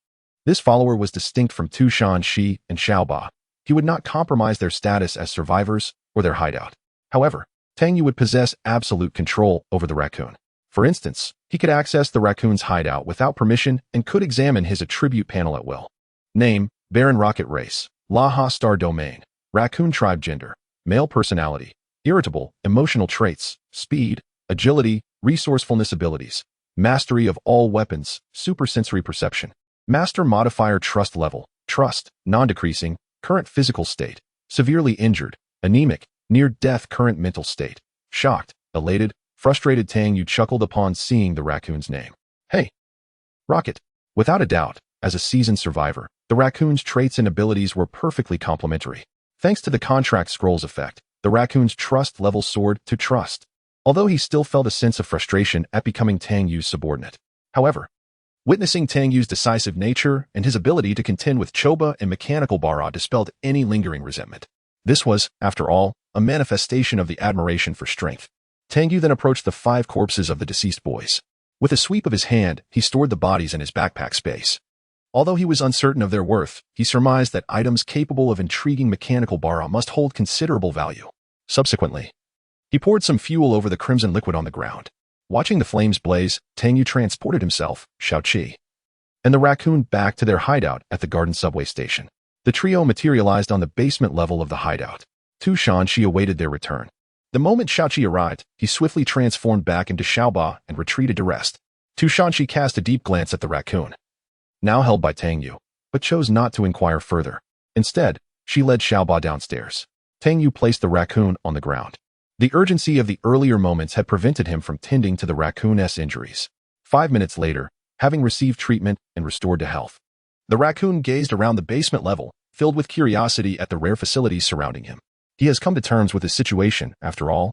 This follower was distinct from Tu Shan Shi and Xiao Ba. He would not compromise their status as survivors or their hideout. However, Tang Yu would possess absolute control over the raccoon. For instance, he could access the raccoon's hideout without permission and could examine his attribute panel at will. Name, Baron Rocket Race, Laha Star Domain, Raccoon Tribe Gender, Male Personality, Irritable, Emotional Traits, Speed, Agility, Resourcefulness Abilities, Mastery of all weapons, Supersensory Perception, Master Modifier Trust Level, Trust, Non-Decreasing, Current Physical State, Severely Injured, Anemic, Near-Death Current Mental State, Shocked, Elated, Frustrated. Tang Yu chuckled upon seeing the raccoon's name. Hey, Rocket. Without a doubt, as a seasoned survivor, the raccoon's traits and abilities were perfectly complementary. Thanks to the contract scroll's effect, the raccoon's trust level soared to trust, although he still felt a sense of frustration at becoming Tang Yu's subordinate. However, witnessing Tang Yu's decisive nature and his ability to contend with Choba and Mechanical Bara dispelled any lingering resentment. This was, after all, a manifestation of the admiration for strength. Tang Yu then approached the 5 corpses of the deceased boys. With a sweep of his hand, he stored the bodies in his backpack space. Although he was uncertain of their worth, he surmised that items capable of intriguing Mechanical Bara must hold considerable value. Subsequently, he poured some fuel over the crimson liquid on the ground. Watching the flames blaze, Tang Yu transported himself, Xiaoqi, and the raccoon back to their hideout at the Garden Subway Station. The trio materialized on the basement level of the hideout. Tu Shanxi awaited their return. The moment Xiaoqi arrived, he swiftly transformed back into Xiaoba and retreated to rest. Tu Shanxi cast a deep glance at the raccoon, now held by Tang Yu, but chose not to inquire further. Instead, she led Xiaoba downstairs. Tang Yu placed the raccoon on the ground. The urgency of the earlier moments had prevented him from tending to the raccoon's injuries. 5 minutes later, having received treatment and restored to health, the raccoon gazed around the basement level, filled with curiosity at the rare facilities surrounding him. He has come to terms with his situation, after all.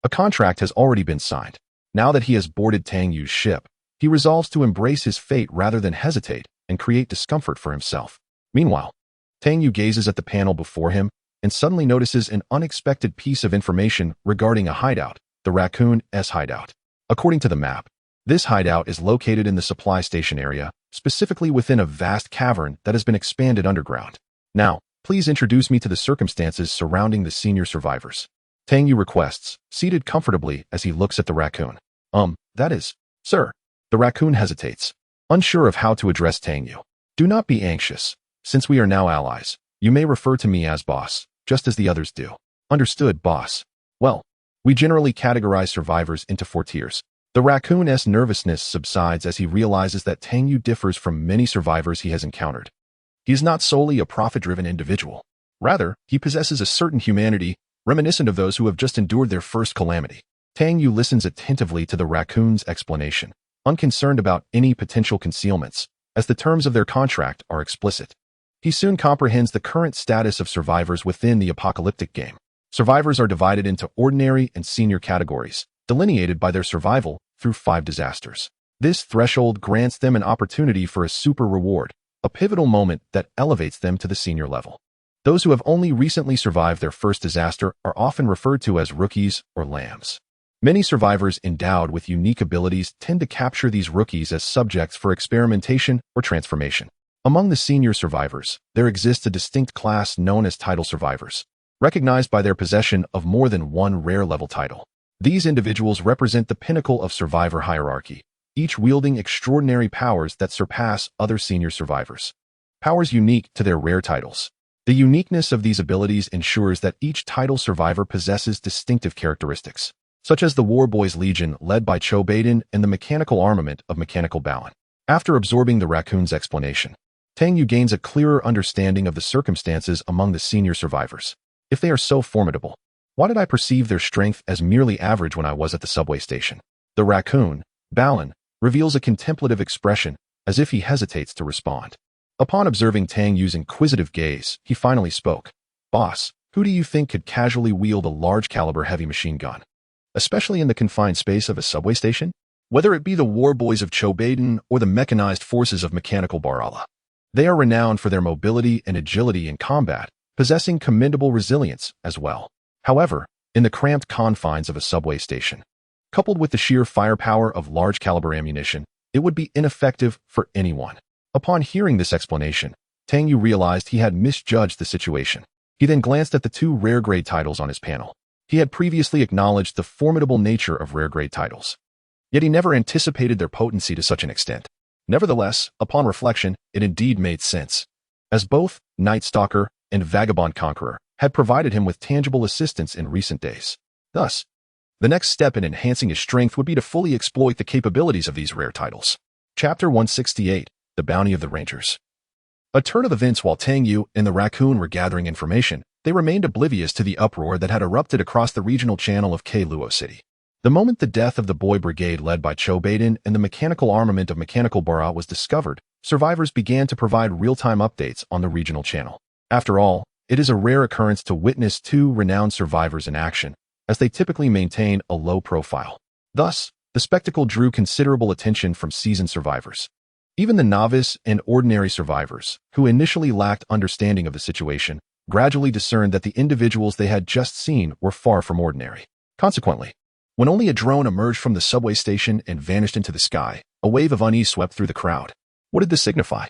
A contract has already been signed. Now that he has boarded Tang Yu's ship, he resolves to embrace his fate rather than hesitate and create discomfort for himself. Meanwhile, Tang Yu gazes at the panel before him and suddenly notices an unexpected piece of information regarding a hideout, the raccoon's hideout. According to the map, this hideout is located in the supply station area, specifically within a vast cavern that has been expanded underground. Now, please introduce me to the circumstances surrounding the senior survivors. Tang Yu requests, seated comfortably as he looks at the raccoon. That is, sir. The raccoon hesitates, unsure of how to address Tang Yu. Do not be anxious. Since we are now allies, you may refer to me as boss, just as the others do. Understood, boss. Well, we generally categorize survivors into 4 tiers. The raccoon's nervousness subsides as he realizes that Tang Yu differs from many survivors he has encountered. He is not solely a profit-driven individual. Rather, he possesses a certain humanity, reminiscent of those who have just endured their first calamity. Tang Yu listens attentively to the raccoon's explanation, unconcerned about any potential concealments, as the terms of their contract are explicit. He soon comprehends the current status of survivors within the apocalyptic game. Survivors are divided into ordinary and senior categories, delineated by their survival through 5 disasters. This threshold grants them an opportunity for a super reward, a pivotal moment that elevates them to the senior level. Those who have only recently survived their first disaster are often referred to as rookies or lambs. Many survivors endowed with unique abilities tend to capture these rookies as subjects for experimentation or transformation. Among the senior survivors, there exists a distinct class known as title survivors, recognized by their possession of more than one rare-level title. These individuals represent the pinnacle of survivor hierarchy, each wielding extraordinary powers that surpass other senior survivors. Powers unique to their rare titles. The uniqueness of these abilities ensures that each title survivor possesses distinctive characteristics, such as the Warboys Legion led by Cho Baden and the mechanical armament of Mechanical Balin. After absorbing the raccoon's explanation, Tang Yu gains a clearer understanding of the circumstances among the senior survivors. If they are so formidable, why did I perceive their strength as merely average when I was at the subway station? The raccoon, Balin, reveals a contemplative expression, as if he hesitates to respond. Upon observing Tang Yu's inquisitive gaze, he finally spoke. Boss, who do you think could casually wield a large-caliber heavy machine gun? Especially in the confined space of a subway station? Whether it be the war boys of Cho Baden or the mechanized forces of Mechanical Barala. They are renowned for their mobility and agility in combat, possessing commendable resilience as well. However, in the cramped confines of a subway station, coupled with the sheer firepower of large-caliber ammunition, it would be ineffective for anyone. Upon hearing this explanation, Tang Yu realized he had misjudged the situation. He then glanced at the 2 rare-grade titles on his panel. He had previously acknowledged the formidable nature of rare-grade titles, yet he never anticipated their potency to such an extent. Nevertheless, upon reflection, it indeed made sense, as both Night Stalker and Vagabond Conqueror had provided him with tangible assistance in recent days. Thus, the next step in enhancing his strength would be to fully exploit the capabilities of these rare titles. Chapter 168, The Bounty of the Rangers. A turn of events while Tang Yu and the raccoon were gathering information, they remained oblivious to the uproar that had erupted across the regional channel of Luo City. The moment the death of the boy brigade led by Cho Baden and the mechanical armament of Mechanical Bara was discovered, survivors began to provide real-time updates on the regional channel. After all, it is a rare occurrence to witness 2 renowned survivors in action, as they typically maintain a low profile. Thus, the spectacle drew considerable attention from seasoned survivors. Even the novice and ordinary survivors, who initially lacked understanding of the situation, gradually discerned that the individuals they had just seen were far from ordinary. Consequently, when only a drone emerged from the subway station and vanished into the sky, a wave of unease swept through the crowd. What did this signify?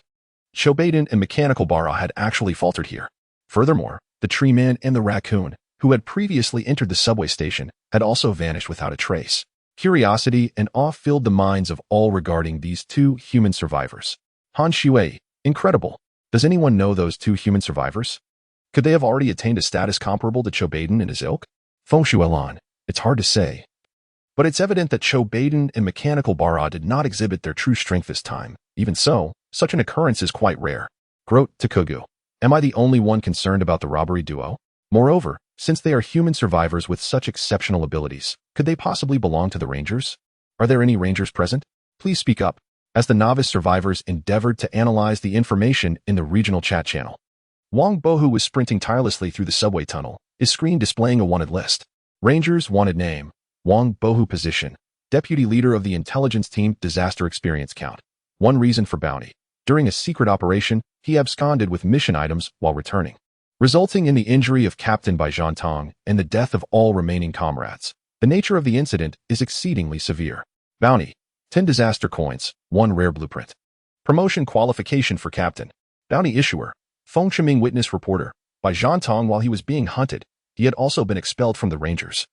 Cho Baden and Mechanical Bara had actually faltered here. Furthermore, the tree man and the raccoon, who had previously entered the subway station, had also vanished without a trace. Curiosity and awe filled the minds of all regarding these 2 human survivors. Han Shui, incredible. Does anyone know those 2 human survivors? Could they have already attained a status comparable to Cho Baden and his ilk? Feng Shuelan, it's hard to say. But it's evident that Cho Baden and Mechanical Bara did not exhibit their true strength this time. Even so, such an occurrence is quite rare. Grote Takugu. Am I the only one concerned about the robbery duo? Moreover, since they are human survivors with such exceptional abilities, could they possibly belong to the Rangers? Are there any Rangers present? Please speak up. As the novice survivors endeavored to analyze the information in the regional chat channel, Wang Bohu was sprinting tirelessly through the subway tunnel, his screen displaying a wanted list. Rangers wanted name, Wang Bohu position, deputy leader of the intelligence team disaster experience count. 1 reason for bounty. During a secret operation, he absconded with mission items while returning, resulting in the injury of Captain Bai Tong and the death of all remaining comrades. The nature of the incident is exceedingly severe. Bounty. 10 disaster coins, 1 rare blueprint. Promotion qualification for captain. Bounty issuer. Feng Chiming witness reporter. By Zhan Tong while he was being hunted, he had also been expelled from the Rangers,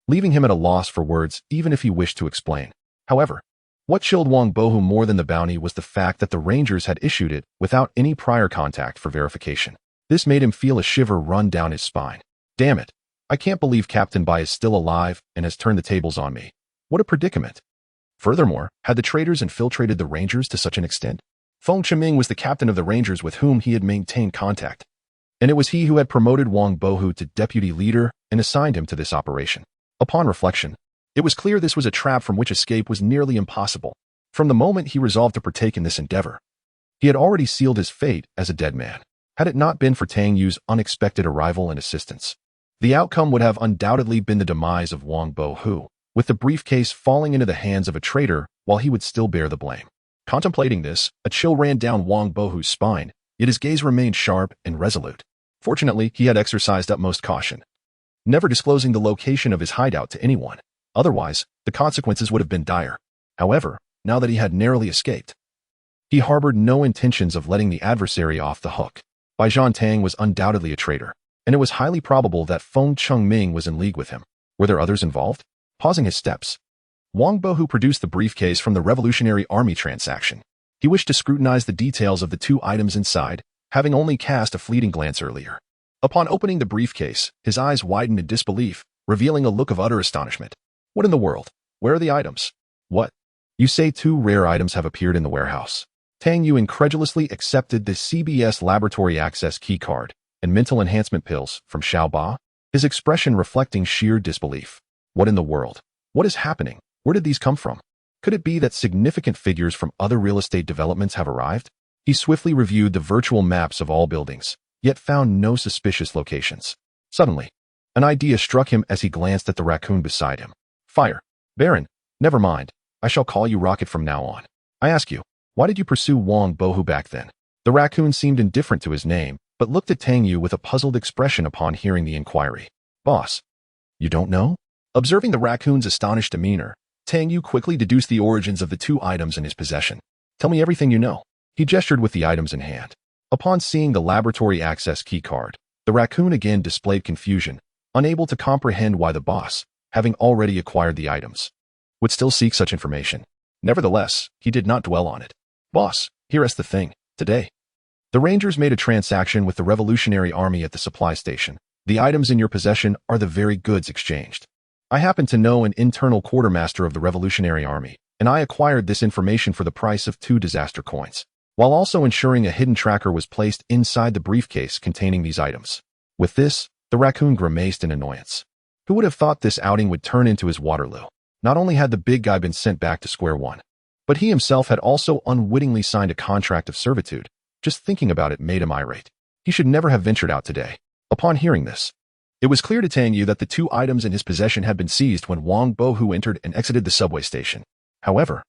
leaving him at a loss for words even if he wished to explain. However, what chilled Wang Bohu more than the bounty was the fact that the Rangers had issued it without any prior contact for verification. This made him feel a shiver run down his spine. Damn it. I can't believe Captain Bai is still alive and has turned the tables on me. What a predicament. Furthermore, had the traitors infiltrated the Rangers to such an extent? Feng Chiming was the captain of the Rangers with whom he had maintained contact, and it was he who had promoted Wang Bohu to deputy leader and assigned him to this operation. Upon reflection, it was clear this was a trap from which escape was nearly impossible. From the moment he resolved to partake in this endeavor, he had already sealed his fate as a dead man. Had it not been for Tang Yu's unexpected arrival and assistance, the outcome would have undoubtedly been the demise of Wang Bohu, with the briefcase falling into the hands of a traitor while he would still bear the blame. Contemplating this, a chill ran down Wang Bohu's spine, yet his gaze remained sharp and resolute. Fortunately, he had exercised utmost caution, never disclosing the location of his hideout to anyone. Otherwise, the consequences would have been dire. However, now that he had narrowly escaped, he harbored no intentions of letting the adversary off the hook. Bai Zhan Tang was undoubtedly a traitor, and it was highly probable that Feng Chengming was in league with him. Were there others involved? Pausing his steps, Wang Bohu produced the briefcase from the Revolutionary Army transaction. He wished to scrutinize the details of the 2 items inside, having only cast a fleeting glance earlier. Upon opening the briefcase, his eyes widened in disbelief, revealing a look of utter astonishment. What in the world? Where are the items? What? You say 2 rare items have appeared in the warehouse. Tang Yu incredulously accepted the CBS laboratory access keycard and mental enhancement pills from Xiao Ba, his expression reflecting sheer disbelief. What in the world? What is happening? Where did these come from? Could it be that significant figures from other real estate developments have arrived? He swiftly reviewed the virtual maps of all buildings, yet found no suspicious locations. Suddenly, an idea struck him as he glanced at the raccoon beside him. Fire. Baron, never mind. I shall call you Rocket from now on. I ask you, why did you pursue Wang Bohu back then? The raccoon seemed indifferent to his name, but looked at Tang Yu with a puzzled expression upon hearing the inquiry. Boss, you don't know? Observing the raccoon's astonished demeanor, Tang Yu quickly deduced the origins of the 2 items in his possession. Tell me everything you know. He gestured with the items in hand. Upon seeing the laboratory access keycard, the raccoon again displayed confusion, unable to comprehend why the boss, having already acquired the items, would still seek such information. Nevertheless, he did not dwell on it. Boss, here's the thing. Today, the Rangers made a transaction with the Revolutionary Army at the supply station. The items in your possession are the very goods exchanged. I happen to know an internal quartermaster of the Revolutionary Army, and I acquired this information for the price of 2 disaster coins, while also ensuring a hidden tracker was placed inside the briefcase containing these items. With this, the raccoon grimaced in annoyance. Who would have thought this outing would turn into his Waterloo? Not only had the big guy been sent back to square one, but he himself had also unwittingly signed a contract of servitude. Just thinking about it made him irate. He should never have ventured out today. Upon hearing this, it was clear to Tang Yu that the 2 items in his possession had been seized when Wang Bohu entered and exited the subway station. However,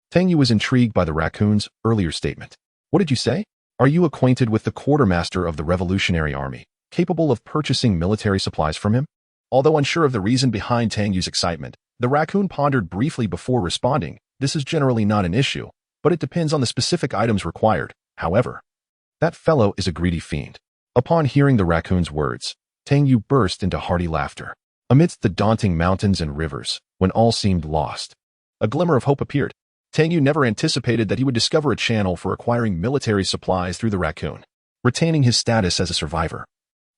Tang Yu was intrigued by the raccoon's earlier statement. What did you say? Are you acquainted with the quartermaster of the Revolutionary Army, capable of purchasing military supplies from him? Although unsure of the reason behind Tang Yu's excitement, the raccoon pondered briefly before responding. This is generally not an issue, but it depends on the specific items required. However, that fellow is a greedy fiend. Upon hearing the raccoon's words, Tang Yu burst into hearty laughter. Amidst the daunting mountains and rivers, when all seemed lost, a glimmer of hope appeared. Tang Yu never anticipated that he would discover a channel for acquiring military supplies through the raccoon, retaining his status as a survivor.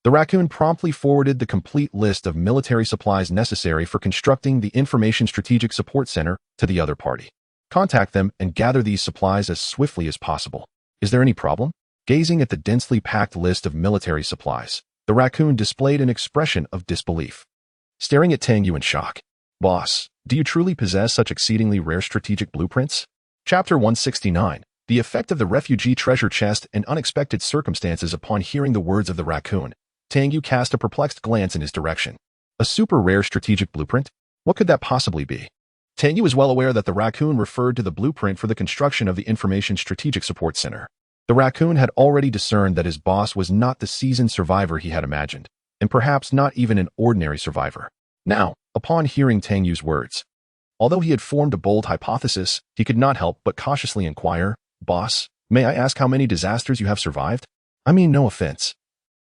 The raccoon promptly forwarded the complete list of military supplies necessary for constructing the Information Strategic Support Center to the other party. Contact them and gather these supplies as swiftly as possible. Is there any problem? Gazing at the densely packed list of military supplies, the raccoon displayed an expression of disbelief, staring at Tang Yu in shock. Boss, do you truly possess such exceedingly rare strategic blueprints? Chapter 169. The effect of the refugee treasure chest and unexpected circumstances. Upon hearing the words of the raccoon, Tang Yu cast a perplexed glance in his direction. A super rare strategic blueprint? What could that possibly be? Tang Yu was well aware that the raccoon referred to the blueprint for the construction of the Information Strategic Support Center. The raccoon had already discerned that his boss was not the seasoned survivor he had imagined, and perhaps not even an ordinary survivor. Now, upon hearing Tang Yu's words, although he had formed a bold hypothesis, he could not help but cautiously inquire, Boss, may I ask how many disasters you have survived? I mean no offense.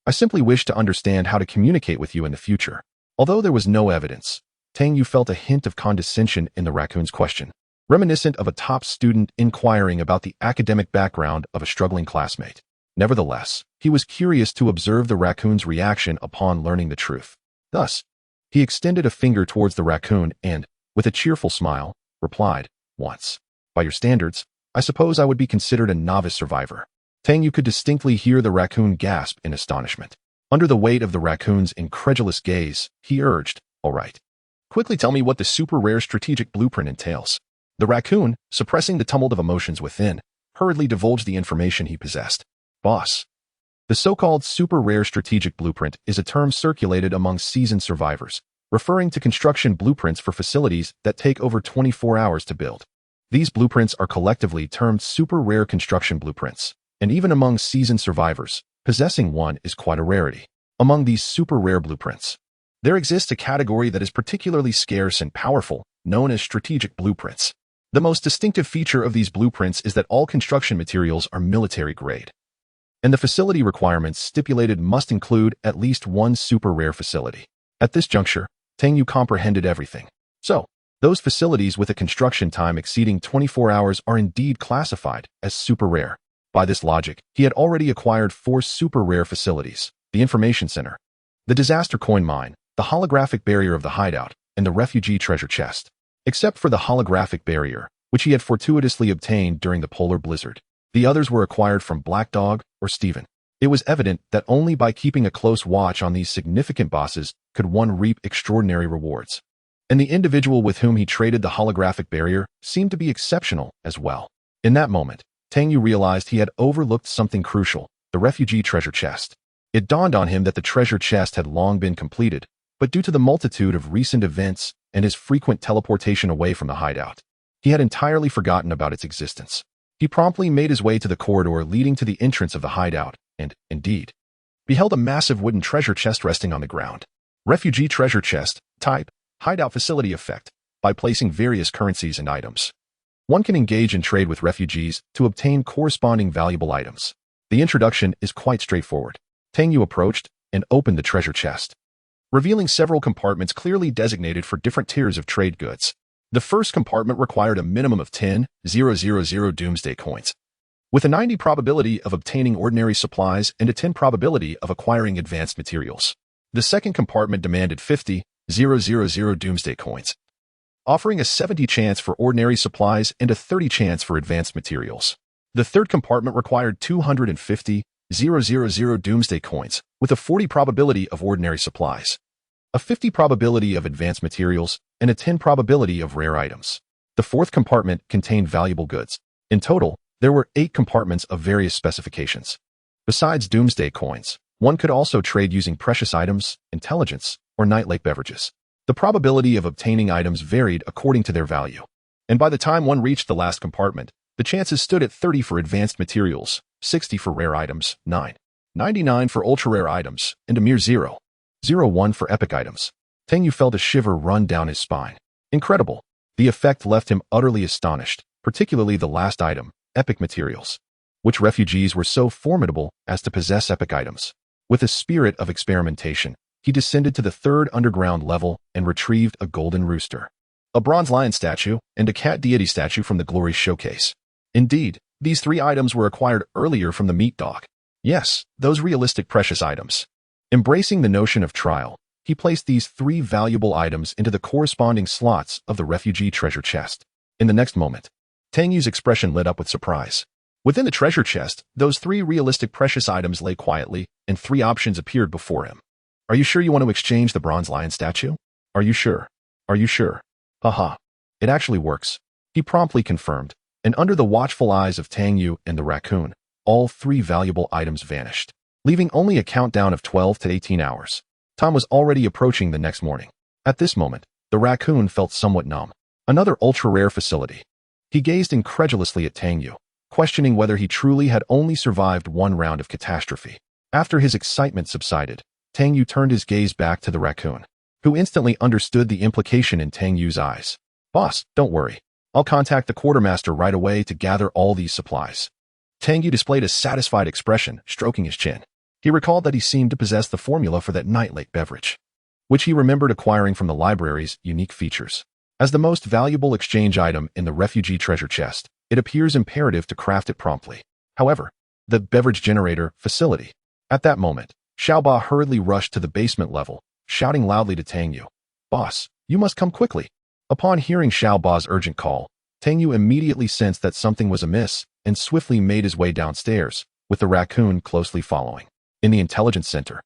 I simply wish to understand how to communicate with you in the future. Although there was no evidence, Tang Yu felt a hint of condescension in the raccoon's question, reminiscent of a top student inquiring about the academic background of a struggling classmate. Nevertheless, he was curious to observe the raccoon's reaction upon learning the truth. Thus, he extended a finger towards the raccoon and, with a cheerful smile, replied, once. By your standards, I suppose I would be considered a novice survivor. Tang Yu could distinctly hear the raccoon gasp in astonishment. Under the weight of the raccoon's incredulous gaze, he urged, "All right. Quickly tell me what the super rare strategic blueprint entails." The raccoon, suppressing the tumult of emotions within, hurriedly divulged the information he possessed. "Boss, the so-called super rare strategic blueprint is a term circulated among seasoned survivors, referring to construction blueprints for facilities that take over 24 hours to build. These blueprints are collectively termed super rare construction blueprints, and even among seasoned survivors, possessing one is quite a rarity. Among these super rare blueprints, there exists a category that is particularly scarce and powerful, known as strategic blueprints. The most distinctive feature of these blueprints is that all construction materials are military grade, and the facility requirements stipulated must include at least one super rare facility. At this juncture, Tang Yu comprehended everything. So, those facilities with a construction time exceeding 24 hours are indeed classified as super rare. By this logic, he had already acquired 4 super rare facilities: the Information Center, the Disaster Coin Mine, the Holographic Barrier of the Hideout, and the Refugee Treasure Chest. Except for the Holographic Barrier, which he had fortuitously obtained during the polar blizzard, the others were acquired from Black Dog or Steven. It was evident that only by keeping a close watch on these significant bosses could one reap extraordinary rewards. And the individual with whom he traded the Holographic Barrier seemed to be exceptional as well. In that moment, Tang Yu realized he had overlooked something crucial: the Refugee Treasure Chest. It dawned on him that the treasure chest had long been completed, but due to the multitude of recent events and his frequent teleportation away from the hideout, he had entirely forgotten about its existence. He promptly made his way to the corridor leading to the entrance of the hideout and, indeed, beheld a massive wooden treasure chest resting on the ground. Refugee Treasure Chest, type, hideout facility effect. By placing various currencies and items, one can engage in trade with refugees to obtain corresponding valuable items. The introduction is quite straightforward. Tang Yu approached and opened the treasure chest, revealing several compartments clearly designated for different tiers of trade goods. The first compartment required a minimum of 10,000 doomsday coins, with a 90 probability of obtaining ordinary supplies and a 10 probability of acquiring advanced materials. The second compartment demanded 50,000 doomsday coins, offering a 70 chance for ordinary supplies and a 30 chance for advanced materials. The third compartment required 250,000 doomsday coins, with a 40 probability of ordinary supplies, a 50 probability of advanced materials, and a 10 probability of rare items. The fourth compartment contained valuable goods. In total, there were 8 compartments of various specifications. Besides doomsday coins, one could also trade using precious items, intelligence, or night-lake beverages. The probability of obtaining items varied according to their value, and by the time one reached the last compartment, the chances stood at 30 for advanced materials, 60 for rare items, 99 for ultra-rare items, and a mere 0.01 for epic items. Tang Yu felt a shiver run down his spine. Incredible. The effect left him utterly astonished, particularly the last item, epic materials. Which refugees were so formidable as to possess epic items? With a spirit of experimentation, he descended to the 3rd underground level and retrieved a golden rooster, a bronze lion statue, and a cat deity statue from the glory showcase. Indeed, these 3 items were acquired earlier from the meat dog. Yes, those realistic precious items. Embracing the notion of trial, he placed these 3 valuable items into the corresponding slots of the refugee treasure chest. In the next moment, Tang Yu's expression lit up with surprise. Within the treasure chest, those 3 realistic precious items lay quietly, and 3 options appeared before him. Are you sure you want to exchange the bronze lion statue? Are you sure? Are you sure? Haha. It actually works. He promptly confirmed, and under the watchful eyes of Tang Yu and the raccoon, all 3 valuable items vanished, leaving only a countdown of 12 to 18 hours. Time was already approaching the next morning. At this moment, the raccoon felt somewhat numb. Another ultra-rare facility. He gazed incredulously at Tang Yu, questioning whether he truly had only survived one round of catastrophe. After his excitement subsided, Tang Yu turned his gaze back to the raccoon, who instantly understood the implication in Tang Yu's eyes. "Boss, don't worry. I'll contact the quartermaster right away to gather all these supplies." Tang Yu displayed a satisfied expression, stroking his chin. He recalled that he seemed to possess the formula for that night-lake beverage, which he remembered acquiring from the library's unique features. As the most valuable exchange item in the refugee treasure chest, it appears imperative to craft it promptly. However, the beverage generator facility. At that moment, Xiaoba hurriedly rushed to the basement level, shouting loudly to Tang Yu, "Boss, you must come quickly." Upon hearing Xiaoba's urgent call, Tang Yu immediately sensed that something was amiss and swiftly made his way downstairs, with the raccoon closely following. In the intelligence center,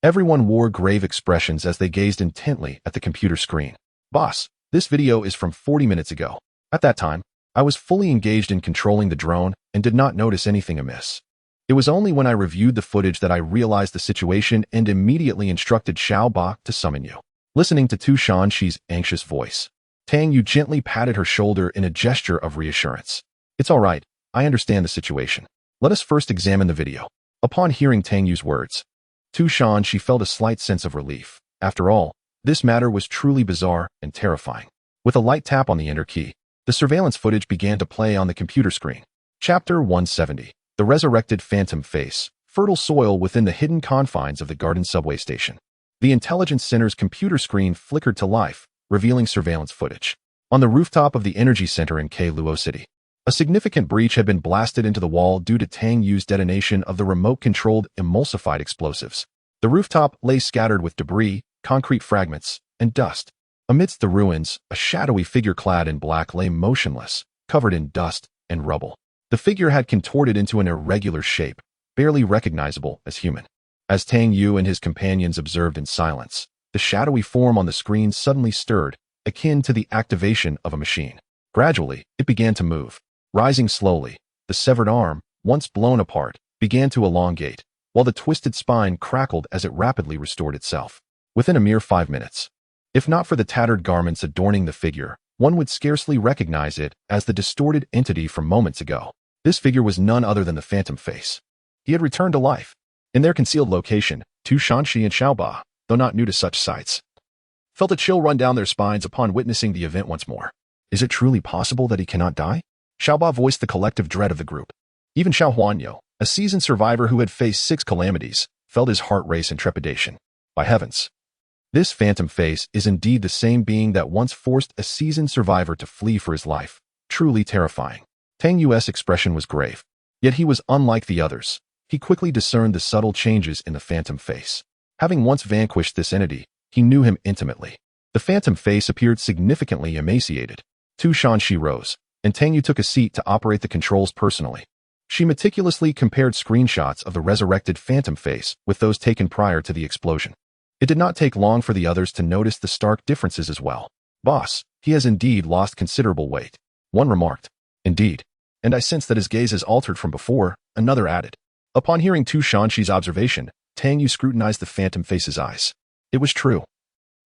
everyone wore grave expressions as they gazed intently at the computer screen. Boss, this video is from 40 minutes ago. At that time, I was fully engaged in controlling the drone and did not notice anything amiss. It was only when I reviewed the footage that I realized the situation and immediately instructed Xiao Ba to summon you. Listening to Tu Shanshi's anxious voice, Tang Yu gently patted her shoulder in a gesture of reassurance. It's all right, I understand the situation. Let us first examine the video. Upon hearing Tang Yu's words, Tu Shanshi felt a slight sense of relief. After all, this matter was truly bizarre and terrifying. With a light tap on the enter key, the surveillance footage began to play on the computer screen. Chapter 170. The Resurrected Phantom Face. Fertile soil within the hidden confines of the Garden subway station. The intelligence center's computer screen flickered to life, revealing surveillance footage. On the rooftop of the energy center in Luo City, a significant breach had been blasted into the wall due to Tang Yu's detonation of the remote-controlled emulsified explosives. The rooftop lay scattered with debris, concrete fragments, and dust. Amidst the ruins, a shadowy figure clad in black lay motionless, covered in dust and rubble. The figure had contorted into an irregular shape, barely recognizable as human. As Tang Yu and his companions observed in silence, the shadowy form on the screen suddenly stirred, akin to the activation of a machine. Gradually, it began to move. Rising slowly, the severed arm, once blown apart, began to elongate, while the twisted spine crackled as it rapidly restored itself. Within a mere 5 minutes, if not for the tattered garments adorning the figure, one would scarcely recognize it as the distorted entity from moments ago. This figure was none other than the Phantom Face. He had returned to life. In their concealed location, Tu Shanshi and Xiaoba, though not new to such sights, felt a chill run down their spines upon witnessing the event once more. Is it truly possible that he cannot die? Xiaoba voiced the collective dread of the group. Even Xiao Huanyo, a seasoned survivor who had faced 6 calamities, felt his heart race in trepidation. By heavens! This Phantom Face is indeed the same being that once forced a seasoned survivor to flee for his life. Truly terrifying. Tang Yu's expression was grave. Yet he was unlike the others. He quickly discerned the subtle changes in the Phantom Face. Having once vanquished this entity, he knew him intimately. The Phantom Face appeared significantly emaciated. Tu Shanshi rose, and Tang Yu took a seat to operate the controls personally. She meticulously compared screenshots of the resurrected Phantom Face with those taken prior to the explosion. It did not take long for the others to notice the stark differences as well. Boss, he has indeed lost considerable weight. One remarked. Indeed. And I sense that his gaze has altered from before, another added. Upon hearing Tu Shanshi's observation, Tang Yu scrutinized the Phantom Face's eyes. It was true.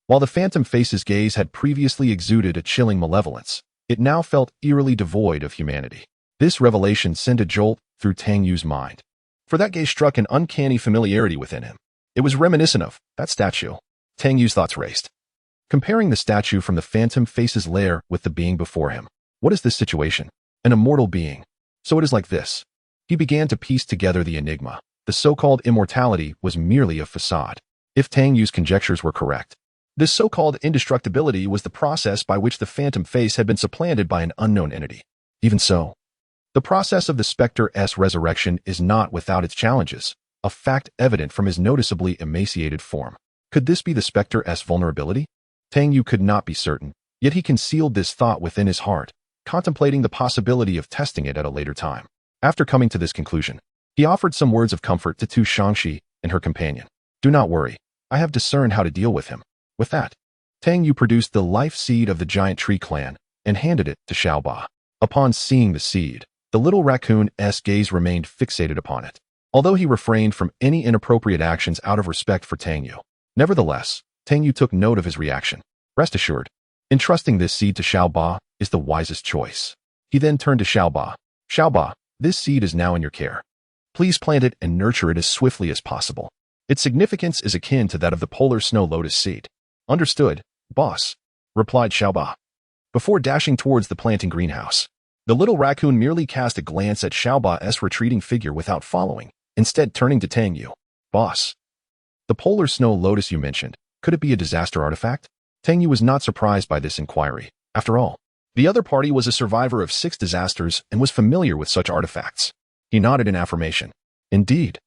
While the Phantom Face's gaze had previously exuded a chilling malevolence, it now felt eerily devoid of humanity. This revelation sent a jolt through Tang Yu's mind. For that gaze struck an uncanny familiarity within him. It was reminiscent of that statue. Tang Yu's thoughts raced. Comparing the statue from the Phantom Face's lair with the being before him. What is this situation? An immortal being. So it is like this. He began to piece together the enigma. The so-called immortality was merely a facade. If Tang Yu's conjectures were correct, this so-called indestructibility was the process by which the Phantom Face had been supplanted by an unknown entity. Even so, the process of the Spectre's resurrection is not without its challenges, a fact evident from his noticeably emaciated form. Could this be the Spectre's vulnerability? Tang Yu could not be certain, yet he concealed this thought within his heart, contemplating the possibility of testing it at a later time. After coming to this conclusion, he offered some words of comfort to Tu Shangxi and her companion. Do not worry, I have discerned how to deal with him. With that, Tang Yu produced the life seed of the giant tree clan and handed it to Xiaoba. Upon seeing the seed, the little raccoon's gaze remained fixated upon it, although he refrained from any inappropriate actions out of respect for Tang Yu. Nevertheless, Tang Yu took note of his reaction. Rest assured, entrusting this seed to Xiaoba is the wisest choice. He then turned to Xiaoba. Xiaoba, this seed is now in your care. Please plant it and nurture it as swiftly as possible. Its significance is akin to that of the polar snow lotus seed. Understood, boss, replied Xiaoba. Before dashing towards the planting greenhouse, the little raccoon merely cast a glance at Xiaoba's retreating figure without following, instead turning to Tang Yu. Boss, the polar snow lotus you mentioned, could it be a disaster artifact? Tang Yu was not surprised by this inquiry. After all, the other party was a survivor of 6 disasters and was familiar with such artifacts. He nodded in affirmation. Indeed.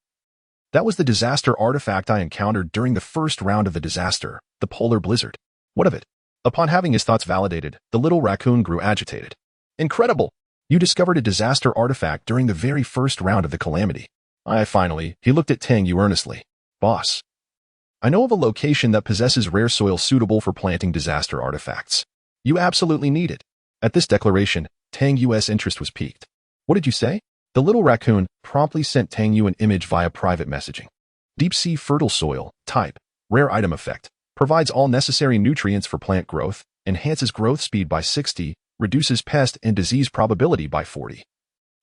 That was the disaster artifact I encountered during the first round of the disaster, the polar blizzard. What of it? Upon having his thoughts validated, the little raccoon grew agitated. Incredible! You discovered a disaster artifact during the very first round of the calamity. He looked at Tang Yu earnestly. Boss, I know of a location that possesses rare soil suitable for planting disaster artifacts. You absolutely need it. At this declaration, Tang Yu's interest was piqued. What did you say? The little raccoon promptly sent Tang Yu an image via private messaging. Deep-sea fertile soil, type, rare item effect, provides all necessary nutrients for plant growth, enhances growth speed by 60, reduces pest and disease probability by 40,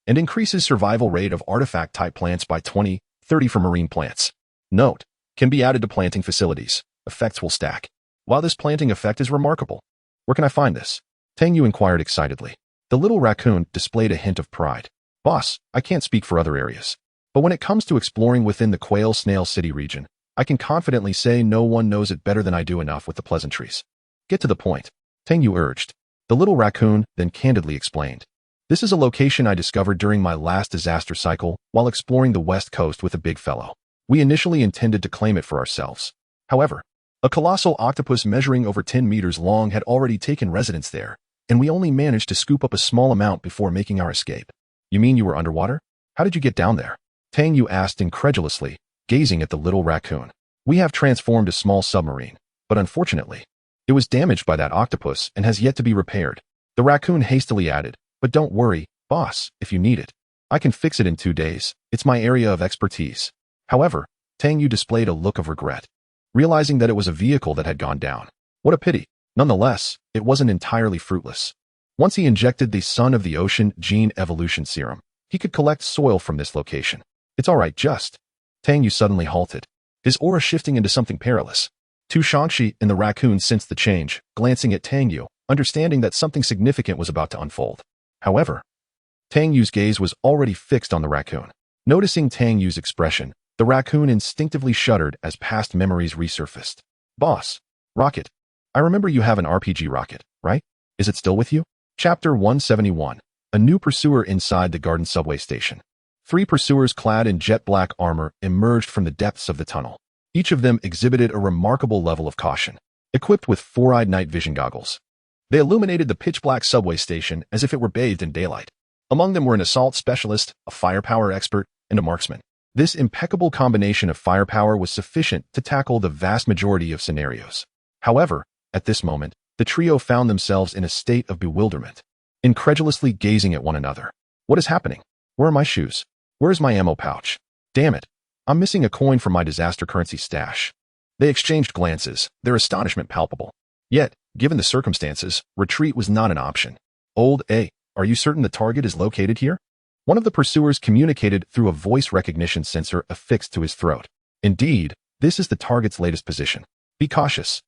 and increases survival rate of artifact-type plants by 20-30 for marine plants. Note, can be added to planting facilities. Effects will stack. While this planting effect is remarkable. Where can I find this? Tang Yu inquired excitedly. The little raccoon displayed a hint of pride. Boss, I can't speak for other areas, but when it comes to exploring within the Quail Snail City region, I can confidently say no one knows it better than I do. Enough with the pleasantries. Get to the point, Tang Yu urged. The little raccoon then candidly explained. This is a location I discovered during my last disaster cycle while exploring the west coast with a big fellow. We initially intended to claim it for ourselves. However, a colossal octopus measuring over 10 meters long had already taken residence there, and we only managed to scoop up a small amount before making our escape. You mean you were underwater? How did you get down there? Tang Yu asked incredulously, gazing at the little raccoon. We have transformed a small submarine, but unfortunately, it was damaged by that octopus and has yet to be repaired. The raccoon hastily added, but don't worry, boss, if you need it. I can fix it in 2 days. It's my area of expertise. However, Tang Yu displayed a look of regret, realizing that it was a vehicle that had gone down. What a pity. Nonetheless, it wasn't entirely fruitless. Once he injected the Son of the Ocean gene evolution serum, he could collect soil from this location. It's all right, just. Tang Yu suddenly halted, his aura shifting into something perilous. Tu Shangxi and the raccoon sensed the change, glancing at Tang Yu, understanding that something significant was about to unfold. However, Tang Yu's gaze was already fixed on the raccoon. Noticing Tang Yu's expression, the raccoon instinctively shuddered as past memories resurfaced. Boss, rocket. I remember you have an RPG rocket, right? Is it still with you? Chapter 171. A new pursuer inside the Garden subway station. 3 pursuers clad in jet black armor emerged from the depths of the tunnel. Each of them exhibited a remarkable level of caution, equipped with 4-eyed night vision goggles. They illuminated the pitch-black subway station as if it were bathed in daylight. Among them were an assault specialist, a firepower expert, and a marksman. This impeccable combination of firepower was sufficient to tackle the vast majority of scenarios. However, at this moment, the trio found themselves in a state of bewilderment, incredulously gazing at one another. What is happening? Where are my shoes? Where is my ammo pouch? Damn it, I'm missing a coin from my disaster currency stash. They exchanged glances, their astonishment palpable. Yet, given the circumstances, retreat was not an option. Old A, are you certain the target is located here? One of the pursuers communicated through a voice recognition sensor affixed to his throat. Indeed, this is the target's latest position. Be cautious.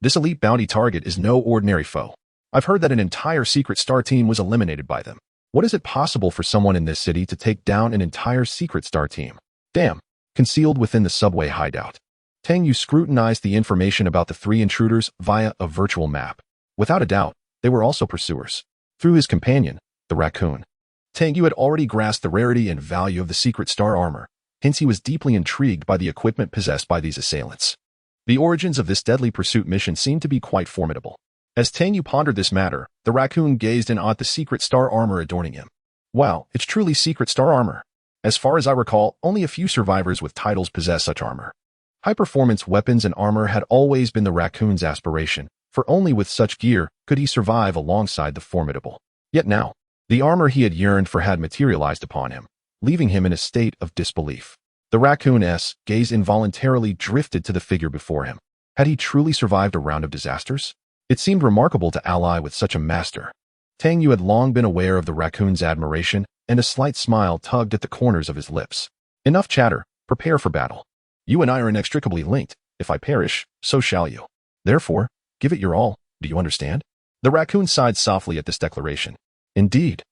This elite bounty target is no ordinary foe. I've heard that an entire Secret Star team was eliminated by them. What is it possible for someone in this city to take down an entire Secret Star team? Damn, concealed within the subway hideout. Tang Yu scrutinized the information about the 3 intruders via a virtual map. Without a doubt, they were also pursuers. Through his companion, the raccoon, Tang Yu had already grasped the rarity and value of the Secret Star armor, hence he was deeply intrigued by the equipment possessed by these assailants. The origins of this deadly pursuit mission seemed to be quite formidable. As Tang Yu pondered this matter, the raccoon gazed in awe at the Secret Star armor adorning him. Wow, it's truly Secret Star armor. As far as I recall, only a few survivors with titles possess such armor. High-performance weapons and armor had always been the raccoon's aspiration, for only with such gear could he survive alongside the formidable. Yet now, the armor he had yearned for had materialized upon him, leaving him in a state of disbelief. The raccoon's gaze involuntarily drifted to the figure before him. Had he truly survived a round of disasters? It seemed remarkable to ally with such a master. Tang Yu had long been aware of the raccoon's admiration, and a slight smile tugged at the corners of his lips. Enough chatter, prepare for battle. You and I are inextricably linked. If I perish, so shall you. Therefore, give it your all, do you understand? The raccoon sighed softly at this declaration. Indeed.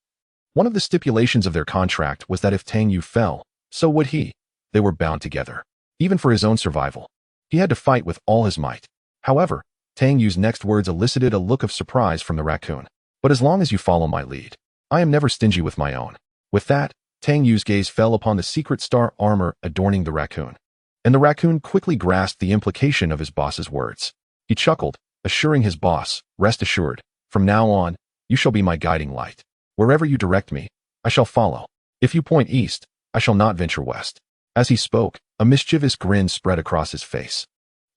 One of the stipulations of their contract was that if Tang Yu fell, so would he. They were bound together. Even for his own survival, he had to fight with all his might. However, Tang Yu's next words elicited a look of surprise from the raccoon. But as long as you follow my lead, I am never stingy with my own. With that, Tang Yu's gaze fell upon the Secret Star armor adorning the raccoon. And the raccoon quickly grasped the implication of his boss's words. He chuckled, assuring his boss, rest assured, from now on, you shall be my guiding light. Wherever you direct me, I shall follow. If you point east, I shall not venture west." As he spoke, a mischievous grin spread across his face,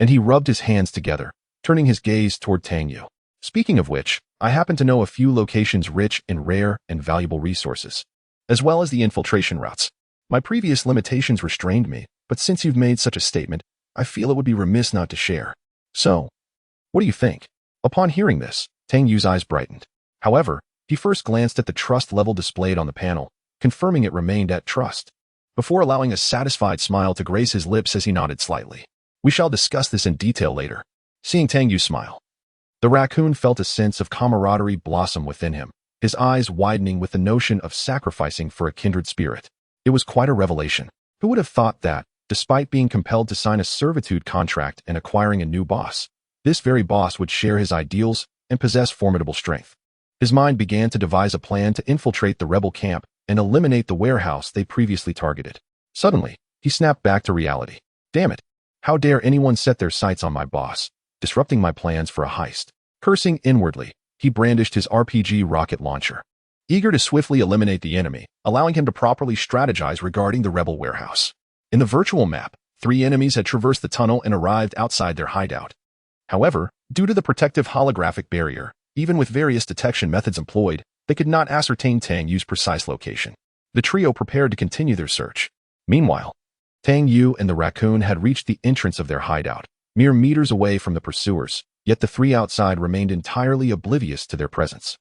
and he rubbed his hands together, turning his gaze toward Tang Yu. "Speaking of which, I happen to know a few locations rich in rare and valuable resources, as well as the infiltration routes. My previous limitations restrained me, but since you've made such a statement, I feel it would be remiss not to share. So, what do you think?" Upon hearing this, Tang Yu's eyes brightened. However, he first glanced at the trust level displayed on the panel, confirming it remained at trust, before allowing a satisfied smile to grace his lips as he nodded slightly. "We shall discuss this in detail later." Seeing Tang Yu smile, the raccoon felt a sense of camaraderie blossom within him, his eyes widening with the notion of sacrificing for a kindred spirit. It was quite a revelation. Who would have thought that, despite being compelled to sign a servitude contract and acquiring a new boss, this very boss would share his ideals and possess formidable strength? His mind began to devise a plan to infiltrate the rebel camp and eliminate the warehouse they previously targeted. Suddenly, he snapped back to reality. "Damn it! How dare anyone set their sights on my boss, disrupting my plans for a heist?" Cursing inwardly, he brandished his RPG rocket launcher, eager to swiftly eliminate the enemy, allowing him to properly strategize regarding the rebel warehouse. In the virtual map, 3 enemies had traversed the tunnel and arrived outside their hideout. However, due to the protective holographic barrier, even with various detection methods employed, they could not ascertain Tang Yu's precise location. The trio prepared to continue their search. Meanwhile, Tang Yu and the raccoon had reached the entrance of their hideout, mere meters away from the pursuers, yet the 3 outside remained entirely oblivious to their presence.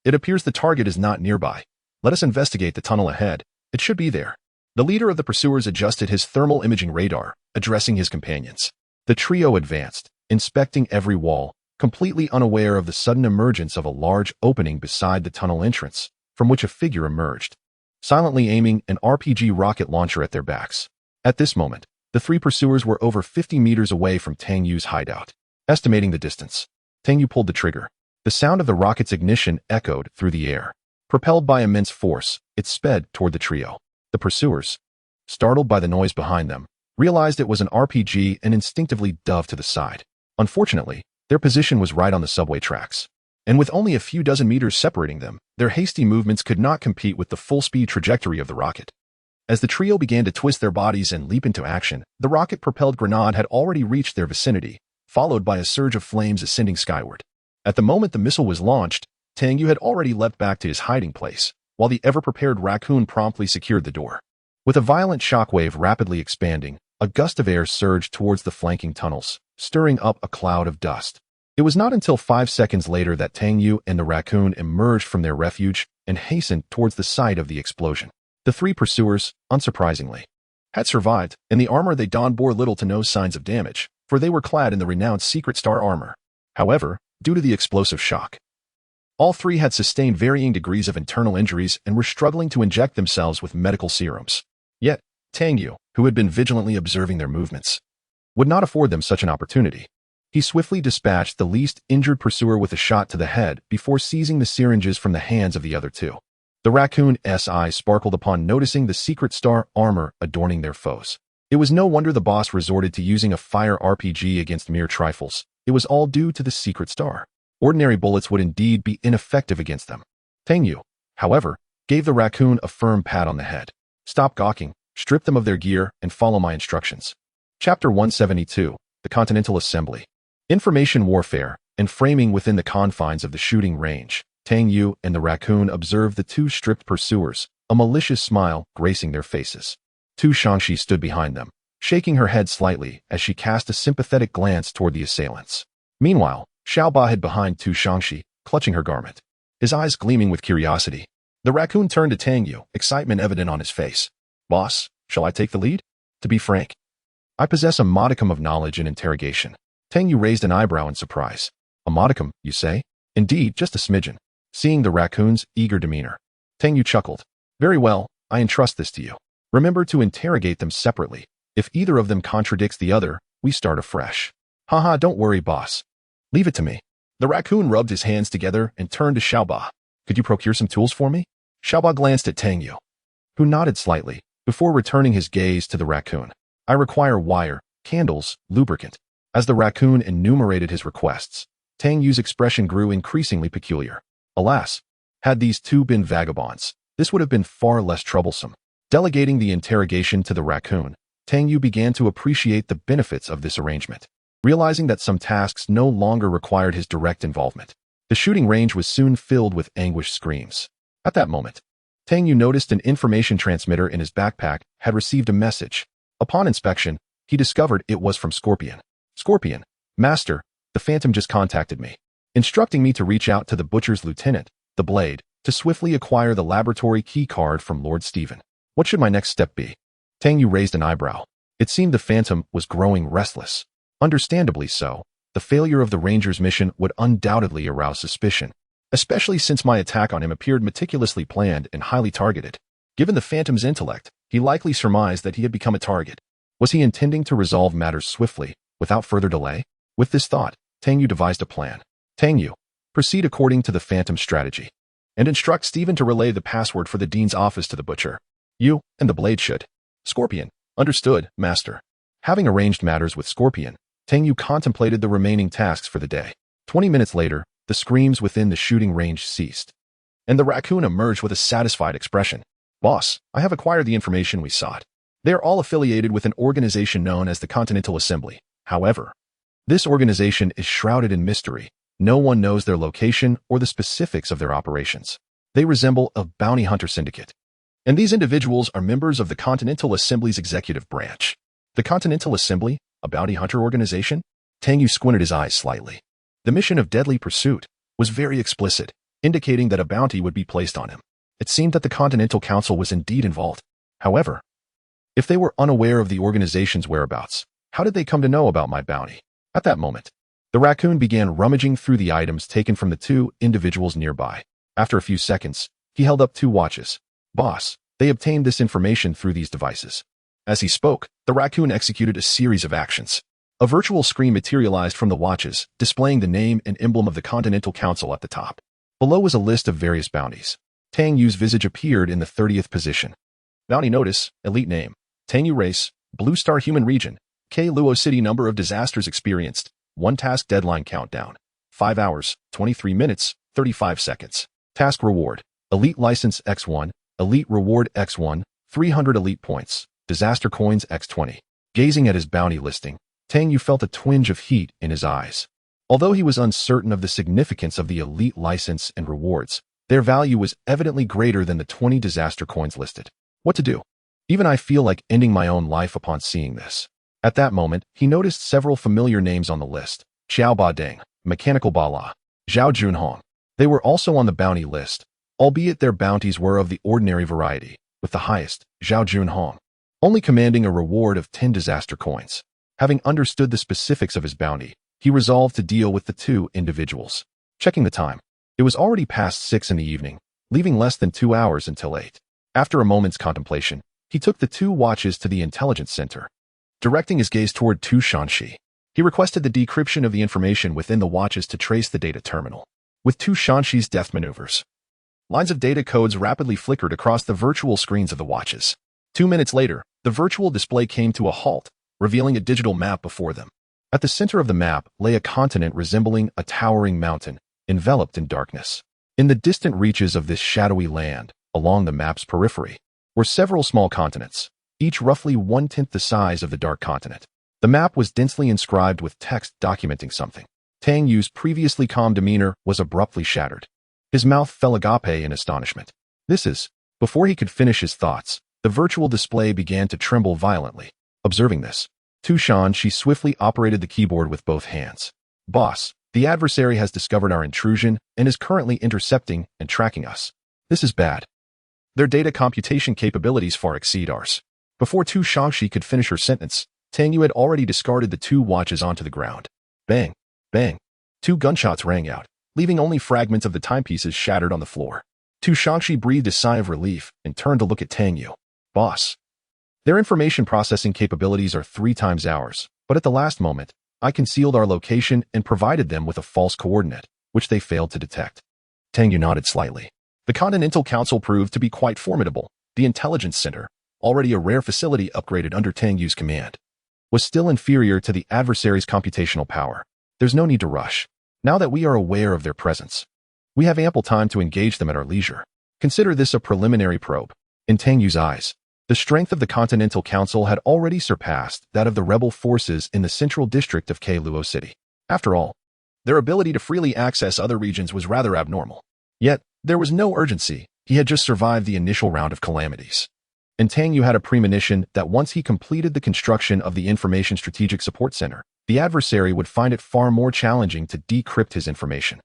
"It appears the target is not nearby. Let us investigate the tunnel ahead. It should be there." The leader of the pursuers adjusted his thermal imaging radar, addressing his companions. The trio advanced, inspecting every wall, completely unaware of the sudden emergence of a large opening beside the tunnel entrance, from which a figure emerged, silently aiming an RPG rocket launcher at their backs. At this moment, the 3 pursuers were over 50 meters away from Tang Yu's hideout. Estimating the distance, Tang Yu pulled the trigger. The sound of the rocket's ignition echoed through the air. Propelled by immense force, it sped toward the trio. The pursuers, startled by the noise behind them, realized it was an RPG and instinctively dove to the side. Unfortunately, their position was right on the subway tracks, and with only a few dozen meters separating them, their hasty movements could not compete with the full-speed trajectory of the rocket. As the trio began to twist their bodies and leap into action, the rocket-propelled grenade had already reached their vicinity, followed by a surge of flames ascending skyward. At the moment the missile was launched, Tang Yu had already leapt back to his hiding place, while the ever-prepared raccoon promptly secured the door. With a violent shockwave rapidly expanding, a gust of air surged towards the flanking tunnels, stirring up a cloud of dust. It was not until 5 seconds later that Tang Yu and the raccoon emerged from their refuge and hastened towards the site of the explosion. The 3 pursuers, unsurprisingly, had survived, and the armor they donned bore little to no signs of damage, for they were clad in the renowned Secret Star armor. However, due to the explosive shock, all 3 had sustained varying degrees of internal injuries and were struggling to inject themselves with medical serums. Yet, Tang Yu, who had been vigilantly observing their movements, would not afford them such an opportunity. He swiftly dispatched the least injured pursuer with a shot to the head before seizing the syringes from the hands of the other 2. The raccoon's eyes sparkled upon noticing the Secret Star armor adorning their foes. It was no wonder the boss resorted to using a fire RPG against mere trifles. It was all due to the Secret Star. Ordinary bullets would indeed be ineffective against them. Tang Yu, however, gave the raccoon a firm pat on the head. "Stop gawking, strip them of their gear, and follow my instructions." Chapter 172, The Continental Assembly. Information warfare, and framing within the confines of the shooting range, Tang Yu and the raccoon observed the 2 stripped pursuers, a malicious smile gracing their faces. Tu Shangxi stood behind them, shaking her head slightly as she cast a sympathetic glance toward the assailants. Meanwhile, Xiaoba hid behind Tu Shangxi, clutching her garment, his eyes gleaming with curiosity. The raccoon turned to Tang Yu, excitement evident on his face. "Boss, shall I take the lead?" "To be frank, I possess a modicum of knowledge in interrogation." Tang Yu raised an eyebrow in surprise. "A modicum, you say?" "Indeed, just a smidgen." Seeing the raccoon's eager demeanor, Tang Yu chuckled. "Very well, I entrust this to you. Remember to interrogate them separately. If either of them contradicts the other, we start afresh." "Haha, don't worry, boss. Leave it to me." The raccoon rubbed his hands together and turned to Xiaoba. "Could you procure some tools for me?" Xiaoba glanced at Tang Yu, who nodded slightly, before returning his gaze to the raccoon. "I require wire, candles, lubricant." As the raccoon enumerated his requests, Tang Yu's expression grew increasingly peculiar. Alas, Had these two been vagabonds, this would have been far less troublesome. Delegating the interrogation to the raccoon, Tang Yu began to appreciate the benefits of this arrangement, realizing that some tasks no longer required his direct involvement. The shooting range was soon filled with anguished screams. At that moment, Tang Yu noticed an information transmitter in his backpack had received a message. Upon inspection, he discovered it was from Scorpion. Scorpion, Master, the Phantom just contacted me, instructing me to reach out to the Butcher's Lieutenant, the Blade, to swiftly acquire the laboratory key card from Lord Stephen. What should my next step be? Tang Yu raised an eyebrow. It seemed the Phantom was growing restless. Understandably so. The failure of the Ranger's mission would undoubtedly arouse suspicion, especially since my attack on him appeared meticulously planned and highly targeted. Given the Phantom's intellect, he likely surmised that he had become a target. Was he intending to resolve matters swiftly, without further delay? With this thought, Tang Yu devised a plan. Tang Yu, proceed according to the Phantom's strategy, and instruct Stephen to relay the password for the Dean's office to the Butcher. You and the Blade should. Scorpion, understood, Master. Having arranged matters with Scorpion, Tang Yu contemplated the remaining tasks for the day. 20 minutes later, the screams within the shooting range ceased, and the raccoon emerged with a satisfied expression. Boss, I have acquired the information we sought. They are all affiliated with an organization known as the Continental Assembly. However, this organization is shrouded in mystery. No one knows their location or the specifics of their operations. They resemble a bounty hunter syndicate, and these individuals are members of the Continental Assembly's executive branch. The Continental Assembly, a bounty hunter organization? Tang Yu squinted his eyes slightly. The mission of deadly pursuit was very explicit, indicating that a bounty would be placed on him. It seemed that the Continental Council was indeed involved. However, if they were unaware of the organization's whereabouts, how did they come to know about my bounty? At that moment, the raccoon began rummaging through the items taken from the two individuals nearby. After a few seconds, he held up two watches. Boss, they obtained this information through these devices. As he spoke, the raccoon executed a series of actions. A virtual screen materialized from the watches, displaying the name and emblem of the Continental Council at the top. Below was a list of various bounties. Tang Yu's visage appeared in the 30th position. Bounty notice, elite name, Tang Yu race, Blue Star Human Region, K Luo City number of disasters experienced, 1 task deadline countdown, 5 hours, 23 minutes, 35 seconds. Task reward, elite license X1, elite reward X1, 300 elite points. Disaster coins X20. Gazing at his bounty listing, Tang Yu felt a twinge of heat in his eyes. Although he was uncertain of the significance of the elite license and rewards, their value was evidently greater than the 20 disaster coins listed. What to do? Even I feel like ending my own life upon seeing this. At that moment, he noticed several familiar names on the list. Xiao Ba Deng, Mechanical Bala, Zhao Junhong. They were also on the bounty list, albeit their bounties were of the ordinary variety, with the highest, Zhao Junhong, only commanding a reward of 10 disaster coins. Having understood the specifics of his bounty, he resolved to deal with the two individuals. Checking the time, it was already past 6 in the evening, leaving less than 2 hours until 8. After a moment's contemplation, he took the two watches to the intelligence center. Directing his gaze toward Tu Shanxi, he requested the decryption of the information within the watches to trace the data terminal. With Tu Shanxi's deft maneuvers, lines of data codes rapidly flickered across the virtual screens of the watches. 2 minutes later, the virtual display came to a halt, revealing a digital map before them. At the center of the map lay a continent resembling a towering mountain, enveloped in darkness. In the distant reaches of this shadowy land, along the map's periphery, were several small continents, each roughly 1/10 the size of the Dark Continent. The map was densely inscribed with text documenting something. Tang Yu's previously calm demeanor was abruptly shattered. His mouth fell agape in astonishment. This is... Before he could finish his thoughts, the virtual display began to tremble violently. Observing this, Tu Shanxi swiftly operated the keyboard with both hands. Boss, the adversary has discovered our intrusion and is currently intercepting and tracking us. This is bad. Their data computation capabilities far exceed ours. Before Tu Shanxi could finish her sentence, Tang Yu had already discarded the two watches onto the ground. Bang, bang. 2 gunshots rang out, leaving only fragments of the timepieces shattered on the floor. Tu Shanxi breathed a sigh of relief and turned to look at Tang Yu. Boss, their information processing capabilities are 3 times ours, but at the last moment, I concealed our location and provided them with a false coordinate, which they failed to detect. Tang Yu nodded slightly. The Continental Council proved to be quite formidable. The Intelligence Center, already a rare facility upgraded under Tang Yu's command, was still inferior to the adversary's computational power. There's no need to rush. Now that we are aware of their presence, We have ample time to engage them at our leisure. Consider this a preliminary probe. In Tang Yu's eyes, the strength of the Continental Council had already surpassed that of the rebel forces in the central district of Keiluo City. After all, their ability to freely access other regions was rather abnormal. Yet, there was no urgency. He had just survived the initial round of calamities. And Tang Yu had a premonition that once he completed the construction of the Information Strategic Support Center, the adversary would find it far more challenging to decrypt his information.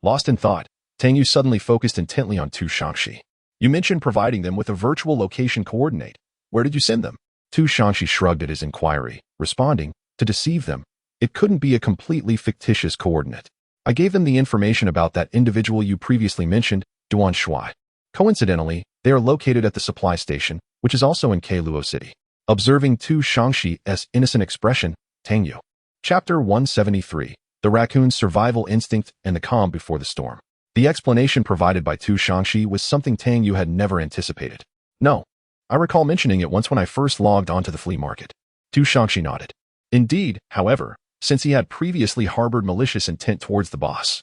Lost in thought, Tang Yu suddenly focused intently on Tu Shangxi. You mentioned providing them with a virtual location coordinate. Where did you send them? Tu Shangxi shrugged at his inquiry, responding, to deceive them. It couldn't be a completely fictitious coordinate. I gave them the information about that individual you previously mentioned, Duan Shui. Coincidentally, they are located at the supply station, which is also in Keiluo City. Observing Tu Shangxi's innocent expression, Tang Yu. Chapter 173. The Raccoon's Survival Instinct and the Calm Before the Storm. The explanation provided by Tu Shangxi was something Tang Yu had never anticipated. No, I recall mentioning it once when I first logged onto the flea market. Tu Shangxi nodded. Indeed, however, since he had previously harbored malicious intent towards the boss,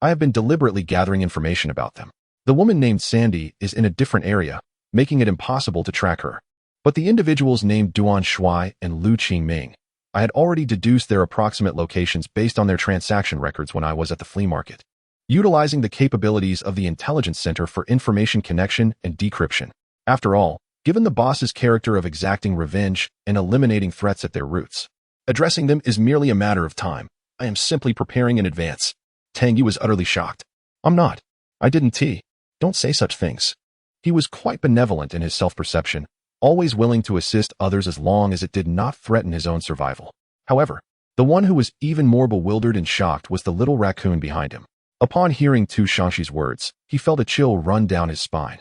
I have been deliberately gathering information about them. The woman named Sandy is in a different area, making it impossible to track her. But the individuals named Duan Shui and Lu Qingming, I had already deduced their approximate locations based on their transaction records when I was at the flea market. Utilizing the capabilities of the Intelligence Center for information connection and decryption. After all, given the boss's character of exacting revenge and eliminating threats at their roots, addressing them is merely a matter of time. I am simply preparing in advance. Tang Yu was utterly shocked. I'm not. I didn't. Don't say such things. He was quite benevolent in his self-perception, always willing to assist others as long as it did not threaten his own survival. However, the one who was even more bewildered and shocked was the little raccoon behind him. Upon hearing Tu Shangxi's words, he felt a chill run down his spine.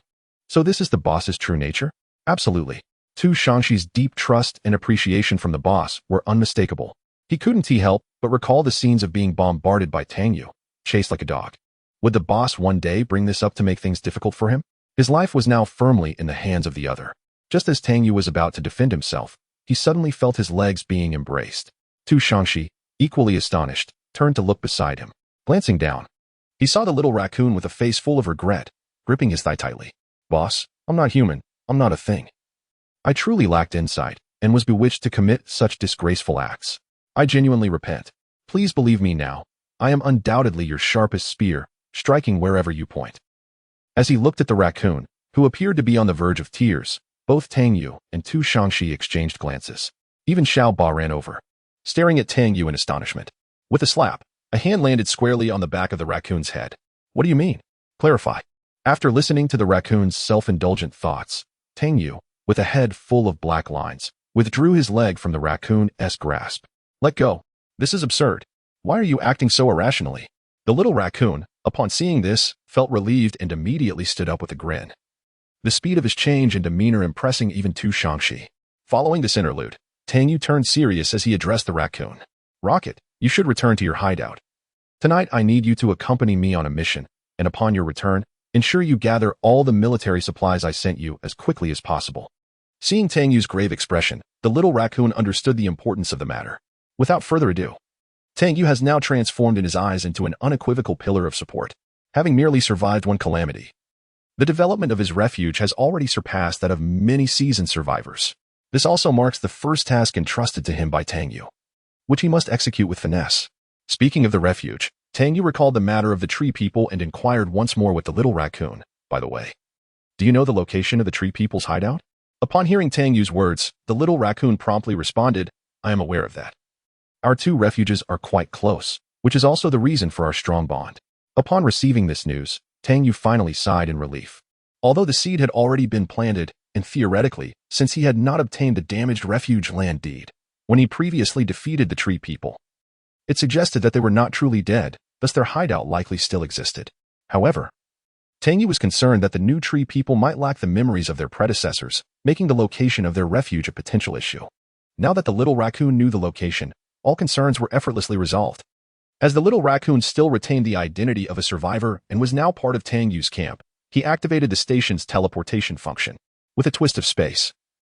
So this is the boss's true nature? Absolutely. Tu Shangxi's deep trust and appreciation from the boss were unmistakable. He couldn't help but recall the scenes of being bombarded by Tang Yu, chased like a dog. Would the boss one day bring this up to make things difficult for him? His life was now firmly in the hands of the other. Just as Tang Yu was about to defend himself, he suddenly felt his legs being embraced. Tu Shangxi, equally astonished, turned to look beside him. Glancing down, he saw the little raccoon with a face full of regret, gripping his thigh tightly. Boss, I'm not human. I'm not a thing. I truly lacked insight and was bewitched to commit such disgraceful acts. I genuinely repent. Please believe me now. I am undoubtedly your sharpest spear, striking wherever you point. As he looked at the raccoon, who appeared to be on the verge of tears, both Tang Yu and Tu Shangxi exchanged glances. Even Xiao Ba ran over, staring at Tang Yu in astonishment. With a slap, a hand landed squarely on the back of the raccoon's head. What do you mean? Clarify. After listening to the raccoon's self-indulgent thoughts, Tang Yu, with a head full of black lines, withdrew his leg from the raccoon's grasp. Let go. This is absurd. Why are you acting so irrationally? The little raccoon, upon seeing this, felt relieved and immediately stood up with a grin. The speed of his change and demeanor impressing even Tu Shangxi. Following this interlude, Tang Yu turned serious as he addressed the raccoon. Rocket, you should return to your hideout. Tonight I need you to accompany me on a mission, and upon your return, ensure you gather all the military supplies I sent you as quickly as possible. Seeing Tang Yu's grave expression, the little raccoon understood the importance of the matter. Without further ado, Tang Yu has now transformed in his eyes into an unequivocal pillar of support, having merely survived one calamity. The development of his refuge has already surpassed that of many seasoned survivors. This also marks the first task entrusted to him by Tang Yu, which he must execute with finesse. Speaking of the refuge, Tang Yu recalled the matter of the tree people and inquired once more with the little raccoon. By the way, do you know the location of the tree people's hideout? Upon hearing Tang Yu's words, the little raccoon promptly responded, I am aware of that. Our two refuges are quite close, which is also the reason for our strong bond. Upon receiving this news, Tang Yu finally sighed in relief. Although the seed had already been planted, and theoretically, since he had not obtained the damaged refuge land deed, when he previously defeated the tree people, it suggested that they were not truly dead, thus their hideout likely still existed. However, Tang Yu was concerned that the new tree people might lack the memories of their predecessors, making the location of their refuge a potential issue. Now that the little raccoon knew the location, all concerns were effortlessly resolved. As the little raccoon still retained the identity of a survivor and was now part of Tang Yu's camp, he activated the station's teleportation function. With a twist of space,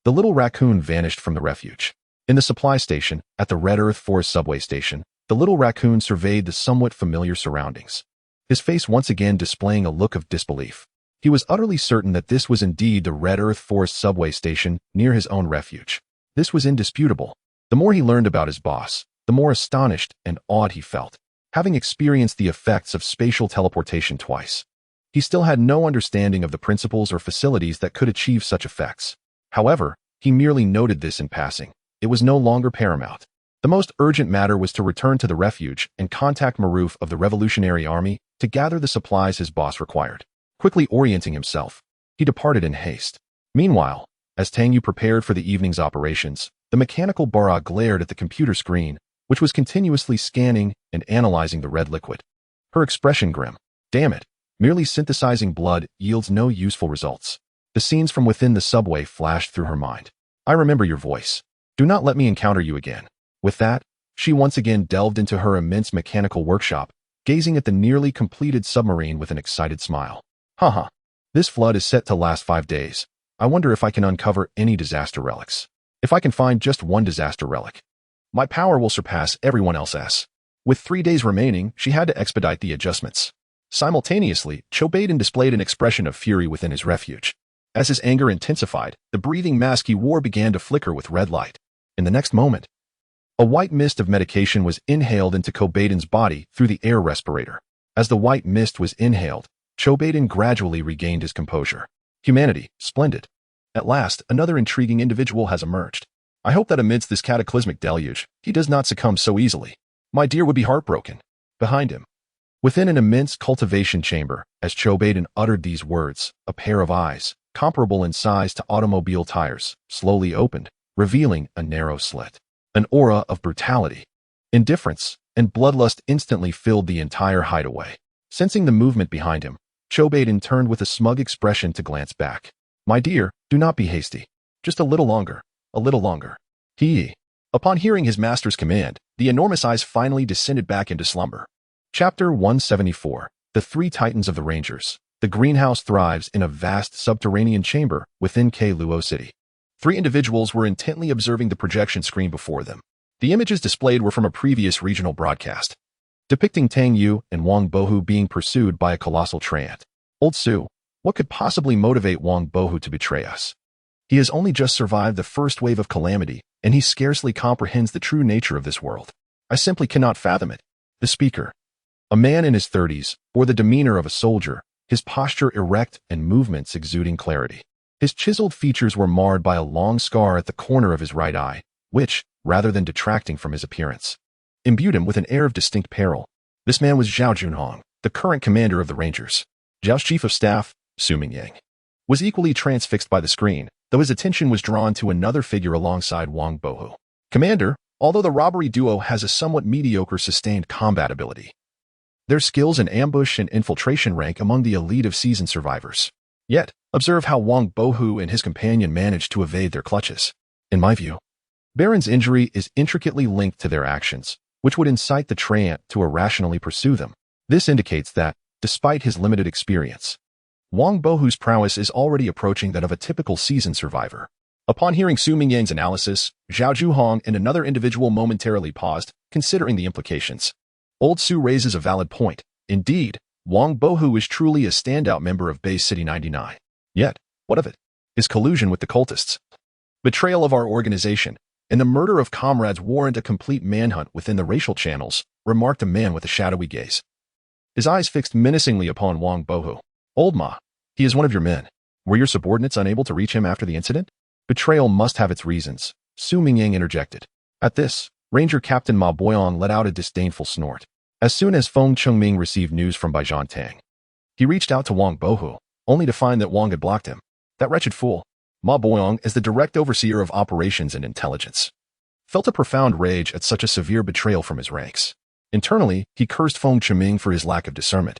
the little raccoon vanished from the refuge. In the supply station, at the Red Earth Forest subway station, the little raccoon surveyed the somewhat familiar surroundings. his face once again displaying a look of disbelief. He was utterly certain that this was indeed the Red Earth Forest subway station near his own refuge. This was indisputable. The more he learned about his boss, the more astonished and awed he felt. Having experienced the effects of spatial teleportation twice, he still had no understanding of the principles or facilities that could achieve such effects. However, he merely noted this in passing. It was no longer paramount. The most urgent matter was to return to the refuge and contact Maruf of the Revolutionary Army to gather the supplies his boss required. Quickly orienting himself, he departed in haste. Meanwhile, as Tang Yu prepared for the evening's operations, the mechanical Bara glared at the computer screen, which was continuously scanning and analyzing the red liquid. Her expression grim. Damn it, merely synthesizing blood yields no useful results. The scenes from within the subway flashed through her mind. I remember your voice. Do not let me encounter you again. With that, she once again delved into her immense mechanical workshop, gazing at the nearly completed submarine with an excited smile. Haha. This flood is set to last 5 days. I wonder if I can uncover any disaster relics. If I can find just one disaster relic, my power will surpass everyone else's. With 3 days remaining, she had to expedite the adjustments. Simultaneously, Chobaden displayed an expression of fury within his refuge. As his anger intensified, the breathing mask he wore began to flicker with red light. In the next moment, a white mist of medication was inhaled into Chobaden's body through the air respirator. As the white mist was inhaled, Chobaden gradually regained his composure. Humanity, splendid. At last, another intriguing individual has emerged. I hope that amidst this cataclysmic deluge, he does not succumb so easily. My dear would be heartbroken. Behind him, within an immense cultivation chamber, as Chobaden uttered these words, a pair of eyes, comparable in size to automobile tires, slowly opened, revealing a narrow slit. An aura of brutality, indifference, and bloodlust instantly filled the entire hideaway. Sensing the movement behind him, Chobaden turned with a smug expression to glance back. My dear, do not be hasty. Just a little longer, a little longer. Upon hearing his master's command, the enormous eyes finally descended back into slumber. Chapter 174. The Three Titans of the Rangers. The greenhouse thrives in a vast subterranean chamber within Luo City. 3 individuals were intently observing the projection screen before them. The images displayed were from a previous regional broadcast, depicting Tang Yu and Wang Bohu being pursued by a colossal treant. Old Su, what could possibly motivate Wang Bohu to betray us? He has only just survived the first wave of calamity, and he scarcely comprehends the true nature of this world. I simply cannot fathom it. The speaker, a man in his 30s, bore the demeanor of a soldier, his posture erect and movements exuding clarity. His chiseled features were marred by a long scar at the corner of his right eye, which, rather than detracting from his appearance, imbued him with an air of distinct peril. This man was Zhao Junhong, the current commander of the Rangers. Zhao's chief of staff, Su Mingyang, was equally transfixed by the screen, though his attention was drawn to another figure alongside Wang Bohu. Commander, although the robbery duo has a somewhat mediocre sustained combat ability, their skills in ambush and infiltration rank among the elite of seasoned survivors. Yet, observe how Wang Bohu and his companion managed to evade their clutches. In my view, Baron's injury is intricately linked to their actions, which would incite the treant to irrationally pursue them. This indicates that, despite his limited experience, Wang Bohu's prowess is already approaching that of a typical seasoned survivor. Upon hearing Su Mingyang's analysis, Zhao Juhong and another individual momentarily paused, considering the implications. Old Su raises a valid point. Indeed, Wang Bohu is truly a standout member of Bay City 99. Yet, what of it? His collusion with the cultists, betrayal of our organization, and the murder of comrades warrant a complete manhunt within the racial channels, remarked a man with a shadowy gaze, his eyes fixed menacingly upon Wang Bohu. Old Ma, he is one of your men. Were your subordinates unable to reach him after the incident? Betrayal must have its reasons, Su Mingyang interjected. At this, Ranger Captain Ma Boyong let out a disdainful snort. As soon as Feng Chengming received news from Baijian Tang, he reached out to Wang Bohu, only to find that Wang had blocked him. That wretched fool, Ma Boyong, as the direct overseer of operations and intelligence, felt a profound rage at such a severe betrayal from his ranks. Internally, he cursed Feng Chengming for his lack of discernment,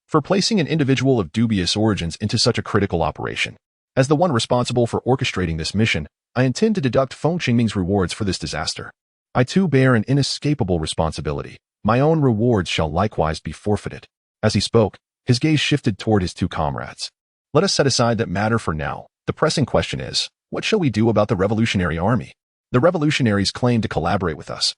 for placing an individual of dubious origins into such a critical operation. As the one responsible for orchestrating this mission, I intend to deduct Feng Chengming's rewards for this disaster. I too bear an inescapable responsibility. My own rewards shall likewise be forfeited. As he spoke, his gaze shifted toward his 2 comrades. Let us set aside that matter for now. The pressing question is, what shall we do about the Revolutionary Army? The revolutionaries claim to collaborate with us.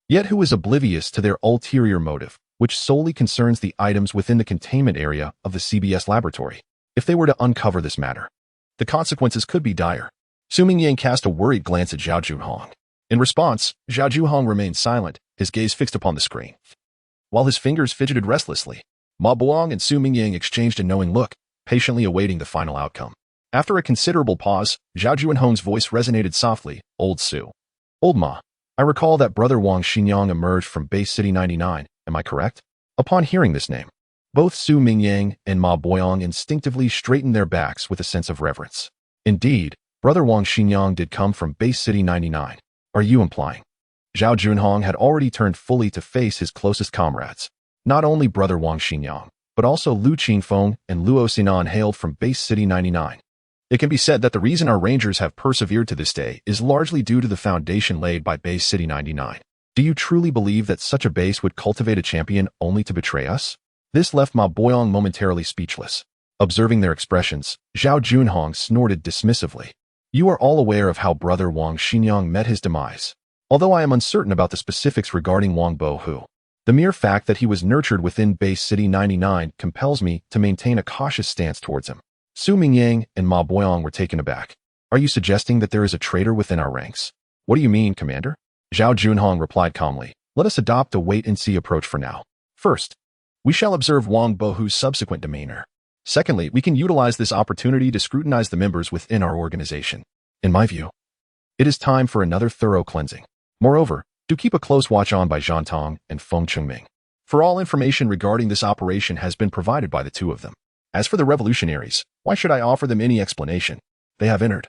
Yet who is oblivious to their ulterior motive, which solely concerns the items within the containment area of the CBS laboratory. If they were to uncover this matter, the consequences could be dire. Su Mingyang cast a worried glance at Zhao Junhong. In response, Zhao Junhong remained silent, his gaze fixed upon the screen. While his fingers fidgeted restlessly, Ma Buang and Su Mingyang exchanged a knowing look, patiently awaiting the final outcome. After a considerable pause, Zhao Junhong's voice resonated softly. Old Su. Old Ma. I recall that Brother Wang Xinyang emerged from Base City 99, am I correct? Upon hearing this name, both Su Mingyang and Ma Boyang instinctively straightened their backs with a sense of reverence. Indeed, Brother Wang Xinyang did come from Base City 99. Are you implying? Zhao Junhong had already turned fully to face his closest comrades. Not only Brother Wang Xinyang, but also Lu Qingfeng and Luo Sinan hailed from Base City 99. It can be said that the reason our rangers have persevered to this day is largely due to the foundation laid by Base City 99. Do you truly believe that such a base would cultivate a champion only to betray us? This left Ma Boyang momentarily speechless. Observing their expressions, Zhao Junhong snorted dismissively. You are all aware of how Brother Wang Xinyang met his demise. Although I am uncertain about the specifics regarding Wang Bohu, the mere fact that he was nurtured within Base City 99 compels me to maintain a cautious stance towards him. Su Mingyang and Ma Boyang were taken aback. Are you suggesting that there is a traitor within our ranks? What do you mean, Commander? Zhao Junhong replied calmly. Let us adopt a wait-and-see approach for now. First, we shall observe Wang Bohu's subsequent demeanor. Secondly, we can utilize this opportunity to scrutinize the members within our organization. In my view, it is time for another thorough cleansing. Moreover, do keep a close watch on by Zhan Tong and Feng Chengming. For all information regarding this operation has been provided by the two of them. As for the revolutionaries, why should I offer them any explanation? They have entered,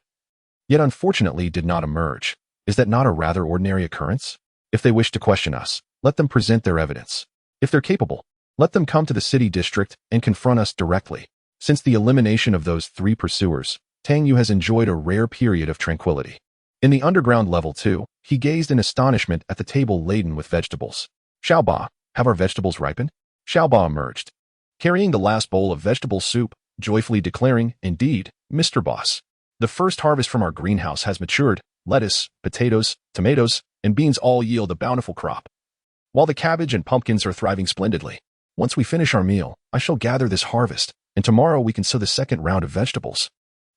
yet unfortunately did not emerge. Is that not a rather ordinary occurrence? If they wish to question us, let them present their evidence. If they're capable, let them come to the city district and confront us directly. Since the elimination of those 3 pursuers, Tang Yu has enjoyed a rare period of tranquility. In the underground level 2, he gazed in astonishment at the table laden with vegetables. Xiaoba, have our vegetables ripened? Xiaoba emerged, carrying the last bowl of vegetable soup, joyfully declaring, Indeed, Mr. Boss. The first harvest from our greenhouse has matured. Lettuce, potatoes, tomatoes, and beans all yield a bountiful crop, while the cabbage and pumpkins are thriving splendidly. Once we finish our meal, I shall gather this harvest, and tomorrow we can sow the second round of vegetables.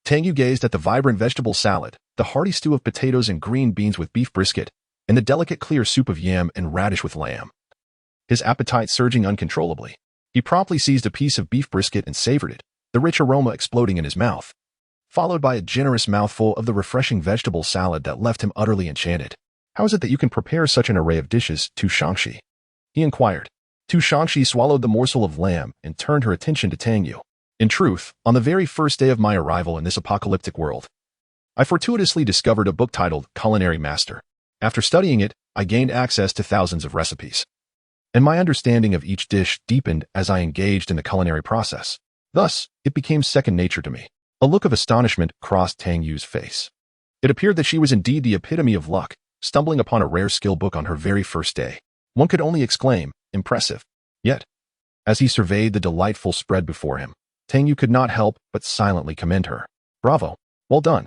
Tang Yu gazed at the vibrant vegetable salad, the hearty stew of potatoes and green beans with beef brisket, and the delicate clear soup of yam and radish with lamb. His appetite surging uncontrollably, he promptly seized a piece of beef brisket and savored it, the rich aroma exploding in his mouth, followed by a generous mouthful of the refreshing vegetable salad that left him utterly enchanted. How is it that you can prepare such an array of dishes, Tu Shangxi? He inquired. Tu Shangxi swallowed the morsel of lamb and turned her attention to Tang Yu. In truth, on the very first day of my arrival in this apocalyptic world, I fortuitously discovered a book titled Culinary Master. After studying it, I gained access to thousands of recipes, and my understanding of each dish deepened as I engaged in the culinary process. Thus, it became second nature to me. A look of astonishment crossed Tang Yu's face. It appeared that she was indeed the epitome of luck, stumbling upon a rare skill book on her very first day. One could only exclaim, impressive. Yet, as he surveyed the delightful spread before him, Tang Yu could not help but silently commend her. Bravo. Well done.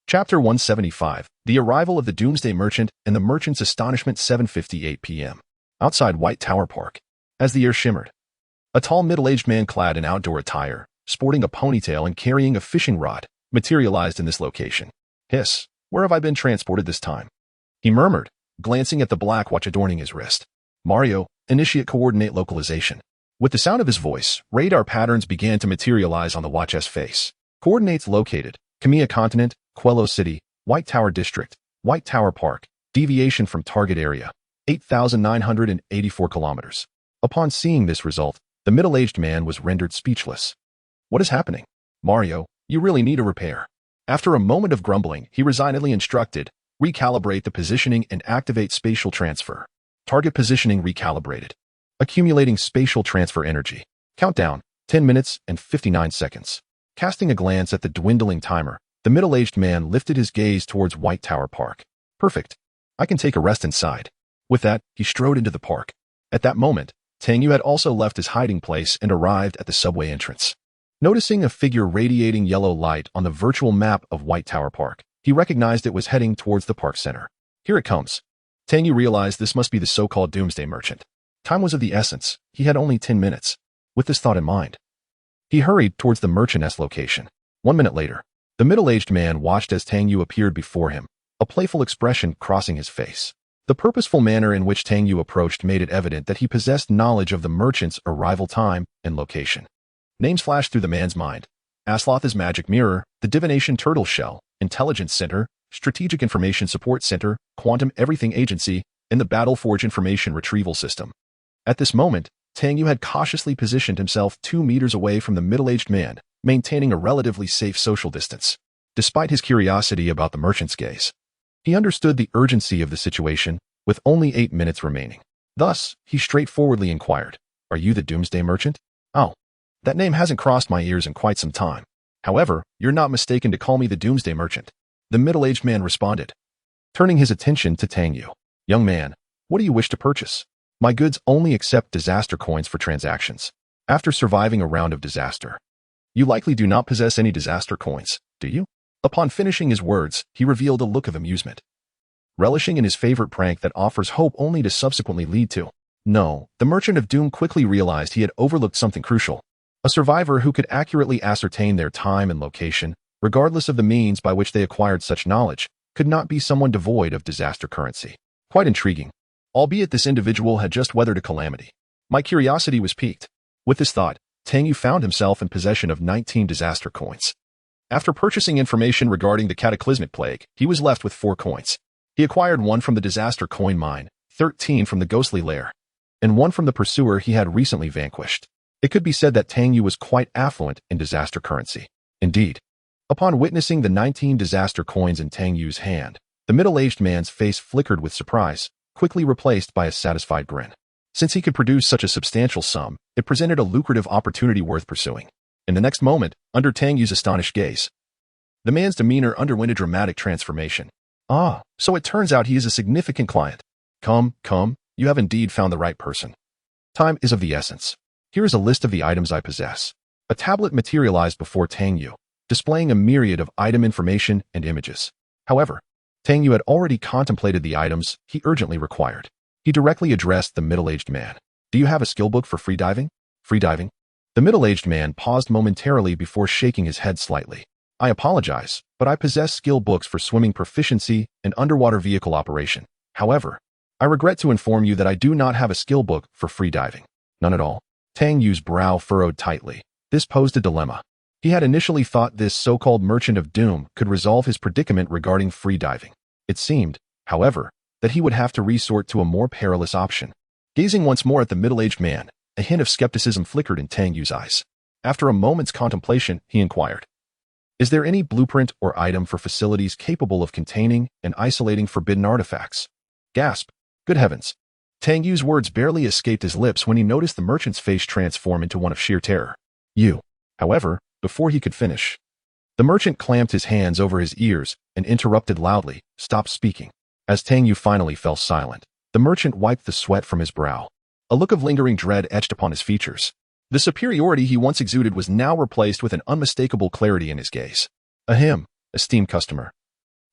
Chapter 175, The Arrival of the Doomsday Merchant and the Merchant's Astonishment. 7:58 p.m. Outside White Tower Park. As the air shimmered, a tall middle-aged man clad in outdoor attire, sporting a ponytail and carrying a fishing rod, materialized in this location. Hiss, where have I been transported this time? He murmured, glancing at the black watch adorning his wrist. Mario, initiate coordinate localization. With the sound of his voice, radar patterns began to materialize on the watch's face. Coordinates located, Kamiya Continent, Quello City, White Tower District, White Tower Park, deviation from target area, 8,984 kilometers. Upon seeing this result, the middle-aged man was rendered speechless. What is happening? Mario, you really need a repair. After a moment of grumbling, he resignedly instructed, recalibrate the positioning and activate spatial transfer. Target positioning recalibrated. Accumulating spatial transfer energy. Countdown, 10 minutes and 59 seconds. Casting a glance at the dwindling timer, the middle-aged man lifted his gaze towards White Tower Park. Perfect. I can take a rest inside. With that, he strode into the park. At that moment, Tang Yu had also left his hiding place and arrived at the subway entrance. Noticing a figure radiating yellow light on the virtual map of White Tower Park, he recognized it was heading towards the park center. Here it comes. Tang Yu realized this must be the so-called Doomsday Merchant. Time was of the essence. He had only 10 minutes. With this thought in mind, he hurried towards the merchant's location. 1 minute later, the middle-aged man watched as Tang Yu appeared before him, a playful expression crossing his face. The purposeful manner in which Tang Yu approached made it evident that he possessed knowledge of the merchant's arrival time and location. Names flashed through the man's mind. Asloth's Magic Mirror, the Divination Turtle Shell, Intelligence Center, Strategic Information Support Center, Quantum Everything Agency, and the Battleforge Information Retrieval System. At this moment, Tang Yu had cautiously positioned himself 2 meters away from the middle-aged man, maintaining a relatively safe social distance. Despite his curiosity about the merchant's gaze, he understood the urgency of the situation, with only 8 minutes remaining. Thus, he straightforwardly inquired, "Are you the Doomsday Merchant?" "Oh, that name hasn't crossed my ears in quite some time. However, you're not mistaken to call me the Doomsday Merchant," the middle-aged man responded, turning his attention to Tang Yu. "Young man, what do you wish to purchase?" "My goods only accept disaster coins for transactions. After surviving a round of disaster, you likely do not possess any disaster coins, do you?" Upon finishing his words, he revealed a look of amusement, relishing in his favorite prank that offers hope only to subsequently lead to. No, the Merchant of Doom quickly realized he had overlooked something crucial. A survivor who could accurately ascertain their time and location, regardless of the means by which they acquired such knowledge, could not be someone devoid of disaster currency. Quite intriguing. Albeit this individual had just weathered a calamity. My curiosity was piqued. With this thought, Tang Yu found himself in possession of 19 disaster coins. After purchasing information regarding the cataclysmic plague, he was left with 4 coins. He acquired 1 from the disaster coin mine, 13 from the ghostly lair, and 1 from the pursuer he had recently vanquished. It could be said that Tang Yu was quite affluent in disaster currency. Indeed, upon witnessing the 19 disaster coins in Tang Yu's hand, the middle-aged man's face flickered with surprise, quickly replaced by a satisfied grin. Since he could produce such a substantial sum, it presented a lucrative opportunity worth pursuing. In the next moment, under Tang Yu's astonished gaze, the man's demeanor underwent a dramatic transformation. "Ah, so it turns out he is a significant client. Come, you have indeed found the right person. Time is of the essence. Here is a list of the items I possess." A tablet materialized before Tang Yu, displaying a myriad of item information and images. However, Tang Yu had already contemplated the items he urgently required. He directly addressed the middle-aged man. "Do you have a skill book for freediving?" "Freediving?" The middle-aged man paused momentarily before shaking his head slightly. "I apologize, but I possess skill books for swimming proficiency and underwater vehicle operation. However, I regret to inform you that I do not have a skill book for freediving." "None at all?" Tang Yu's brow furrowed tightly. This posed a dilemma. He had initially thought this so-called Merchant of Doom could resolve his predicament regarding freediving. It seemed, however, that he would have to resort to a more perilous option. Gazing once more at the middle-aged man, a hint of skepticism flickered in Tang Yu's eyes. After a moment's contemplation, he inquired, "Is there any blueprint or item for facilities capable of containing and isolating forbidden artifacts?" Gasp! Good heavens! Tang Yu's words barely escaped his lips when he noticed the merchant's face transform into one of sheer terror. "You." However, before he could finish, the merchant clamped his hands over his ears and interrupted loudly, "Stop speaking." As Tang Yu finally fell silent, the merchant wiped the sweat from his brow. A look of lingering dread etched upon his features. The superiority he once exuded was now replaced with an unmistakable clarity in his gaze. "Ahem, esteemed customer.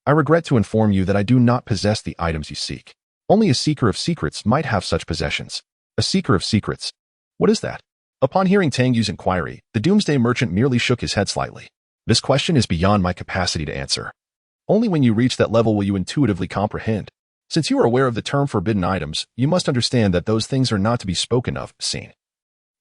I regret to inform you that I do not possess the items you seek. Only a seeker of secrets might have such possessions." "A seeker of secrets? What is that?" Upon hearing Tang Yu's inquiry, the Doomsday Merchant merely shook his head slightly. "This question is beyond my capacity to answer. Only when you reach that level will you intuitively comprehend. Since you are aware of the term forbidden items, you must understand that those things are not to be spoken of, seen,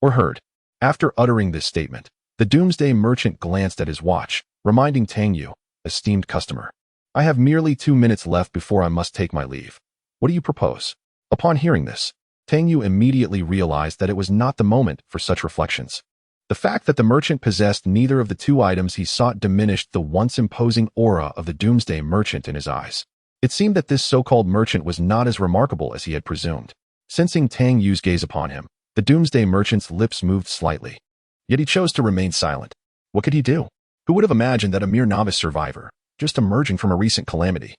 or heard." After uttering this statement, the Doomsday Merchant glanced at his watch, reminding Tang Yu, "Esteemed customer, I have merely 2 minutes left before I must take my leave. What do you propose?" Upon hearing this, Tang Yu immediately realized that it was not the moment for such reflections. The fact that the merchant possessed neither of the 2 items he sought diminished the once imposing aura of the Doomsday Merchant in his eyes. It seemed that this so-called merchant was not as remarkable as he had presumed. Sensing Tang Yu's gaze upon him, the Doomsday Merchant's lips moved slightly. Yet he chose to remain silent. What could he do? Who would have imagined that a mere novice survivor, just emerging from a recent calamity,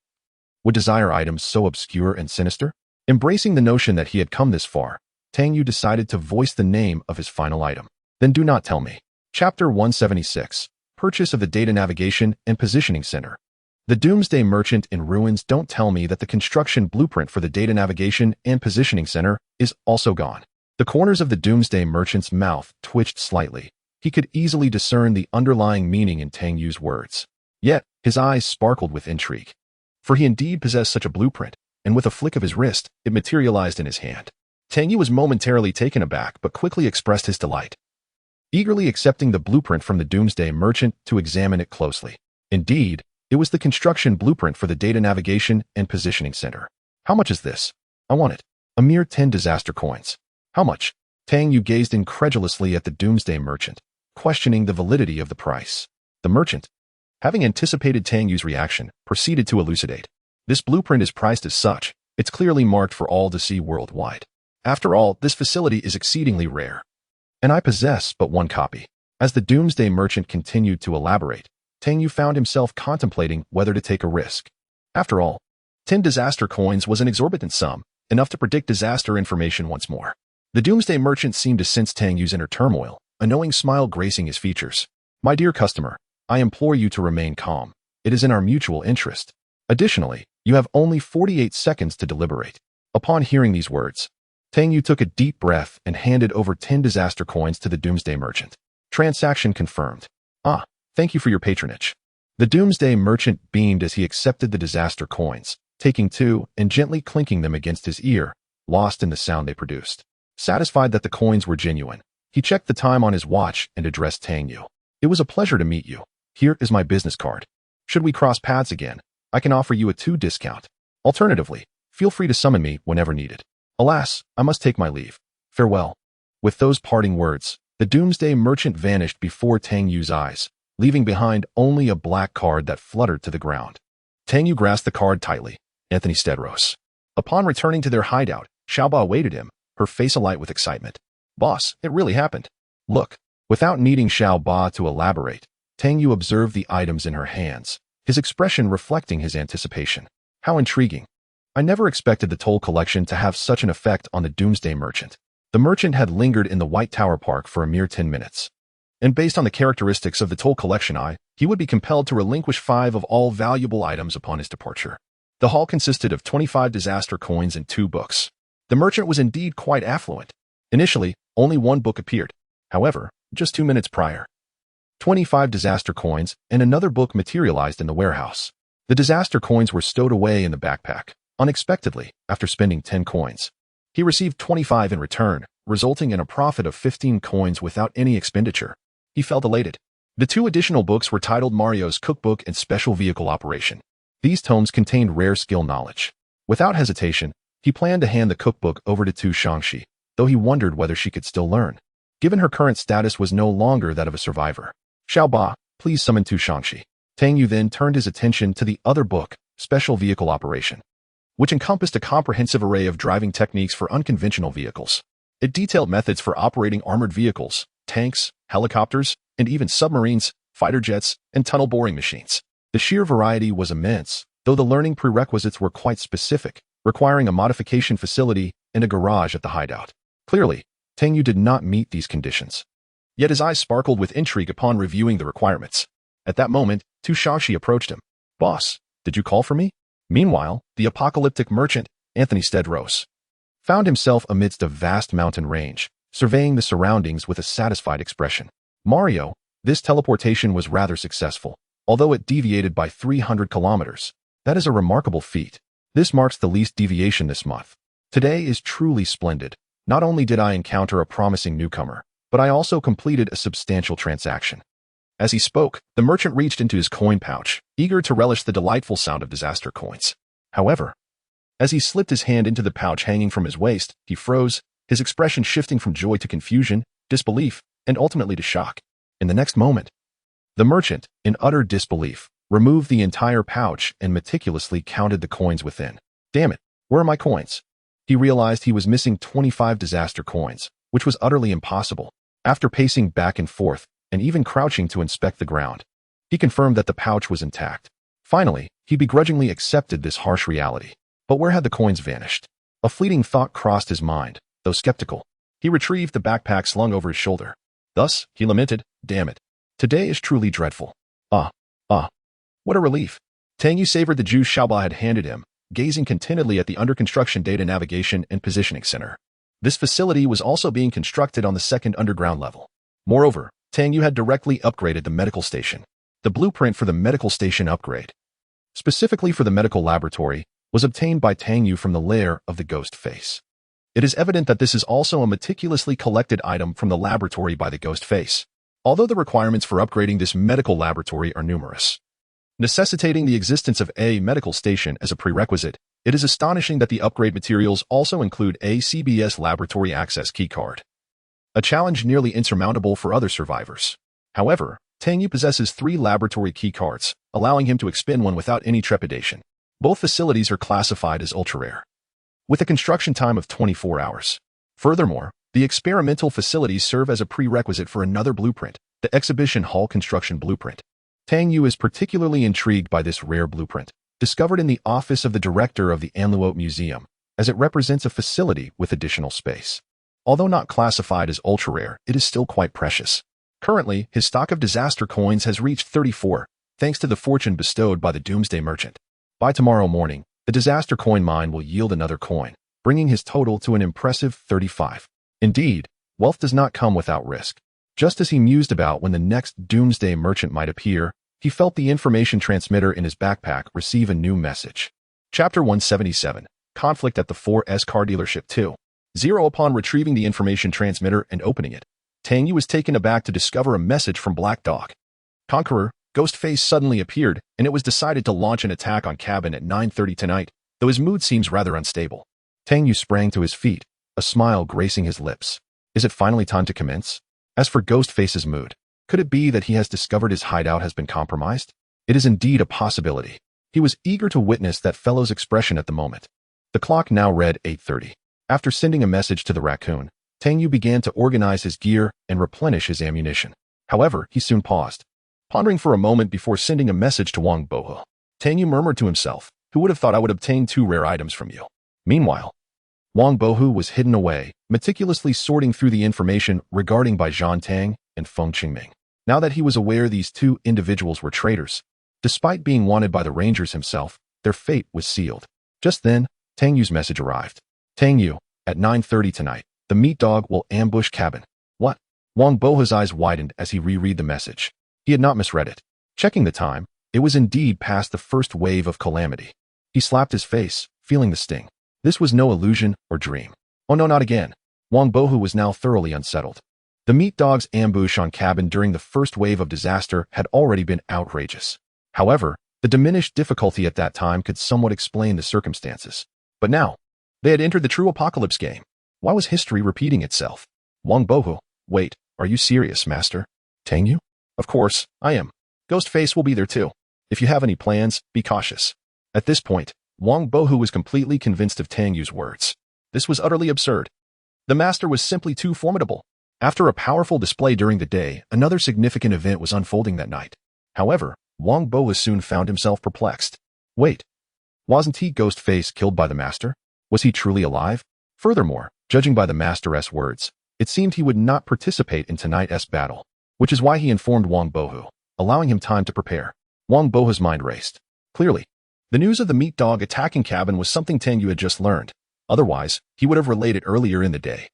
would desire items so obscure and sinister? Embracing the notion that he had come this far, Tang Yu decided to voice the name of his final item. "Then do not tell me." Chapter 176. Purchase of the Data Navigation and Positioning Center. The Doomsday Merchant in ruins don't tell me that the construction blueprint for the data navigation and positioning center is also gone. The corners of the Doomsday Merchant's mouth twitched slightly. He could easily discern the underlying meaning in Tang Yu's words. Yet, his eyes sparkled with intrigue. For he indeed possessed such a blueprint, and with a flick of his wrist, it materialized in his hand. Tang Yu was momentarily taken aback but quickly expressed his delight, eagerly accepting the blueprint from the Doomsday Merchant to examine it closely. Indeed, it was the construction blueprint for the data navigation and positioning center. How much is this? I want it. A mere 10 disaster coins. How much? Tang Yu gazed incredulously at the Doomsday Merchant, questioning the validity of the price. The merchant, having anticipated Tang Yu's reaction, proceeded to elucidate. This blueprint is priced as such. It's clearly marked for all to see worldwide. After all, this facility is exceedingly rare, and I possess but one copy. As the Doomsday Merchant continued to elaborate, Tang Yu found himself contemplating whether to take a risk. After all, 10 disaster coins was an exorbitant sum, enough to predict disaster information once more. The Doomsday Merchant seemed to sense Tang Yu's inner turmoil, a knowing smile gracing his features. My dear customer, I implore you to remain calm. It is in our mutual interest. Additionally, you have only 48 seconds to deliberate. Upon hearing these words, Tang Yu took a deep breath and handed over 10 disaster coins to the Doomsday Merchant. Transaction confirmed. Ah, thank you for your patronage. The Doomsday Merchant beamed as he accepted the disaster coins, taking 2 and gently clinking them against his ear, lost in the sound they produced. Satisfied that the coins were genuine, he checked the time on his watch and addressed Tang Yu. It was a pleasure to meet you. Here is my business card. Should we cross paths again, I can offer you a 2 discount. Alternatively, feel free to summon me whenever needed. Alas, I must take my leave. Farewell. With those parting words, the Doomsday Merchant vanished before Tang Yu's eyes, leaving behind only a black card that fluttered to the ground. Tang Yu grasped the card tightly. Anthony Stedros. Upon returning to their hideout, Xiaoba awaited him, her face alight with excitement. Boss, it really happened. Look. Without needing Xiaoba to elaborate, Tang Yu observed the items in her hands, his expression reflecting his anticipation. How intriguing. I never expected the toll collection to have such an effect on the Doomsday Merchant. The merchant had lingered in the White Tower Park for a mere 10 minutes. And based on the characteristics of the toll collection he would be compelled to relinquish 5 of all valuable items upon his departure. The haul consisted of 25 disaster coins and 2 books. The merchant was indeed quite affluent. Initially, only 1 book appeared. However, just 2 minutes prior, 25 disaster coins and another book materialized in the warehouse. The disaster coins were stowed away in the backpack. Unexpectedly, after spending 10 coins, he received 25 in return, resulting in a profit of 15 coins without any expenditure. He felt elated. The 2 additional books were titled Mario's Cookbook and Special Vehicle Operation. These tomes contained rare skill knowledge. Without hesitation, he planned to hand the cookbook over to Tu Shangxi, though he wondered whether she could still learn, given her current status was no longer that of a survivor. Xiaoba, please summon Tu Shangxi. Tang Yu then turned his attention to the other book, Special Vehicle Operation, which encompassed a comprehensive array of driving techniques for unconventional vehicles. It detailed methods for operating armored vehicles, tanks, helicopters, and even submarines, fighter jets, and tunnel boring machines. The sheer variety was immense, though the learning prerequisites were quite specific, requiring a modification facility and a garage at the hideout. Clearly, Tang Yu did not meet these conditions. Yet his eyes sparkled with intrigue upon reviewing the requirements. At that moment, Tu Shangxi approached him. Boss, did you call for me? Meanwhile, the apocalyptic merchant, Anthony Stedros, found himself amidst a vast mountain range, surveying the surroundings with a satisfied expression. Mario, this teleportation was rather successful, although it deviated by 300 kilometers. That is a remarkable feat. This marks the least deviation this month. Today is truly splendid. Not only did I encounter a promising newcomer, but I also completed a substantial transaction. As he spoke, the merchant reached into his coin pouch, eager to relish the delightful sound of disaster coins. However, as he slipped his hand into the pouch hanging from his waist, he froze, his expression shifting from joy to confusion, disbelief, and ultimately to shock. In the next moment, the merchant, in utter disbelief, removed the entire pouch and meticulously counted the coins within. Damn it, where are my coins? He realized he was missing 25 disaster coins, which was utterly impossible. After pacing back and forth, and even crouching to inspect the ground, he confirmed that the pouch was intact. Finally, he begrudgingly accepted this harsh reality. But where had the coins vanished? A fleeting thought crossed his mind, though skeptical. He retrieved the backpack slung over his shoulder. Thus, he lamented, damn it. Today is truly dreadful. What a relief. Tang Yu savored the juice Xiaoba had handed him, gazing contentedly at the under-construction data navigation and positioning center. This facility was also being constructed on the second underground level. Moreover, Tang Yu had directly upgraded the medical station. The blueprint for the medical station upgrade, specifically for the medical laboratory, was obtained by Tang Yu from the lair of the ghost face. It is evident that this is also a meticulously collected item from the laboratory by the ghost face, although the requirements for upgrading this medical laboratory are numerous, necessitating the existence of a medical station as a prerequisite. It is astonishing that the upgrade materials also include a CBS laboratory access keycard, a challenge nearly insurmountable for other survivors. However, Tang Yu possesses 3 laboratory keycards, allowing him to expend one without any trepidation. Both facilities are classified as ultra-rare, with a construction time of 24 hours. Furthermore, the experimental facilities serve as a prerequisite for another blueprint, the exhibition hall construction blueprint. Tang Yu is particularly intrigued by this rare blueprint, discovered in the office of the director of the Anluot Museum, as it represents a facility with additional space. Although not classified as ultra-rare, it is still quite precious. Currently, his stock of disaster coins has reached 34, thanks to the fortune bestowed by the Doomsday Merchant. By tomorrow morning, the disaster coin mine will yield another coin, bringing his total to an impressive 35. Indeed, wealth does not come without risk. Just as he mused about when the next Doomsday Merchant might appear, he felt the information transmitter in his backpack receive a new message. Chapter 177, Conflict at the 4S Car Dealership 2.0. Upon retrieving the information transmitter and opening it, Tang Yu was taken aback to discover a message from Black Dog. Conqueror, Ghostface suddenly appeared, and it was decided to launch an attack on Cabin at 9:30 tonight, though his mood seems rather unstable. Tang Yu sprang to his feet, a smile gracing his lips. Is it finally time to commence? As for Ghostface's mood, could it be that he has discovered his hideout has been compromised? It is indeed a possibility. He was eager to witness that fellow's expression at the moment. The clock now read 8:30. After sending a message to the raccoon, Tang Yu began to organize his gear and replenish his ammunition. However, he soon paused, pondering for a moment before sending a message to Wang Bohu. Tang Yu murmured to himself, "Who would have thought I would obtain 2 rare items from you?" Meanwhile, Wang Bohu was hidden away, meticulously sorting through the information regarding Bai Zhan Tang and Feng Qingming. Now that he was aware these 2 individuals were traitors, despite being wanted by the Rangers himself, their fate was sealed. Just then, Tang Yu's message arrived. Tang Yu, at 9:30 tonight, the meat dog will ambush Cabin. What? Wang Bohu's eyes widened as he reread the message. He had not misread it. Checking the time, it was indeed past the first wave of calamity. He slapped his face, feeling the sting. This was no illusion or dream. Oh no, not again. Wang Bohu was now thoroughly unsettled. The meat dog's ambush on Cabin during the first wave of disaster had already been outrageous. However, the diminished difficulty at that time could somewhat explain the circumstances. But now, they had entered the true apocalypse game. Why was history repeating itself? Wang Bohu, wait, are you serious, master? Tang Yu? Of course, I am. Ghostface will be there too. If you have any plans, be cautious. At this point, Wang Bohu was completely convinced of Tang Yu's words. This was utterly absurd. The master was simply too formidable. After a powerful display during the day, another significant event was unfolding that night. However, Wang Bohu soon found himself perplexed. Wait, wasn't he Ghostface killed by the master? Was he truly alive? Furthermore, judging by the master's words, it seemed he would not participate in tonight's battle, which is why he informed Wang Bohu, allowing him time to prepare. Wang Bohu's mind raced. Clearly, the news of the meat dog attacking Cabin was something Tang Yu had just learned. Otherwise, he would have relayed it earlier in the day.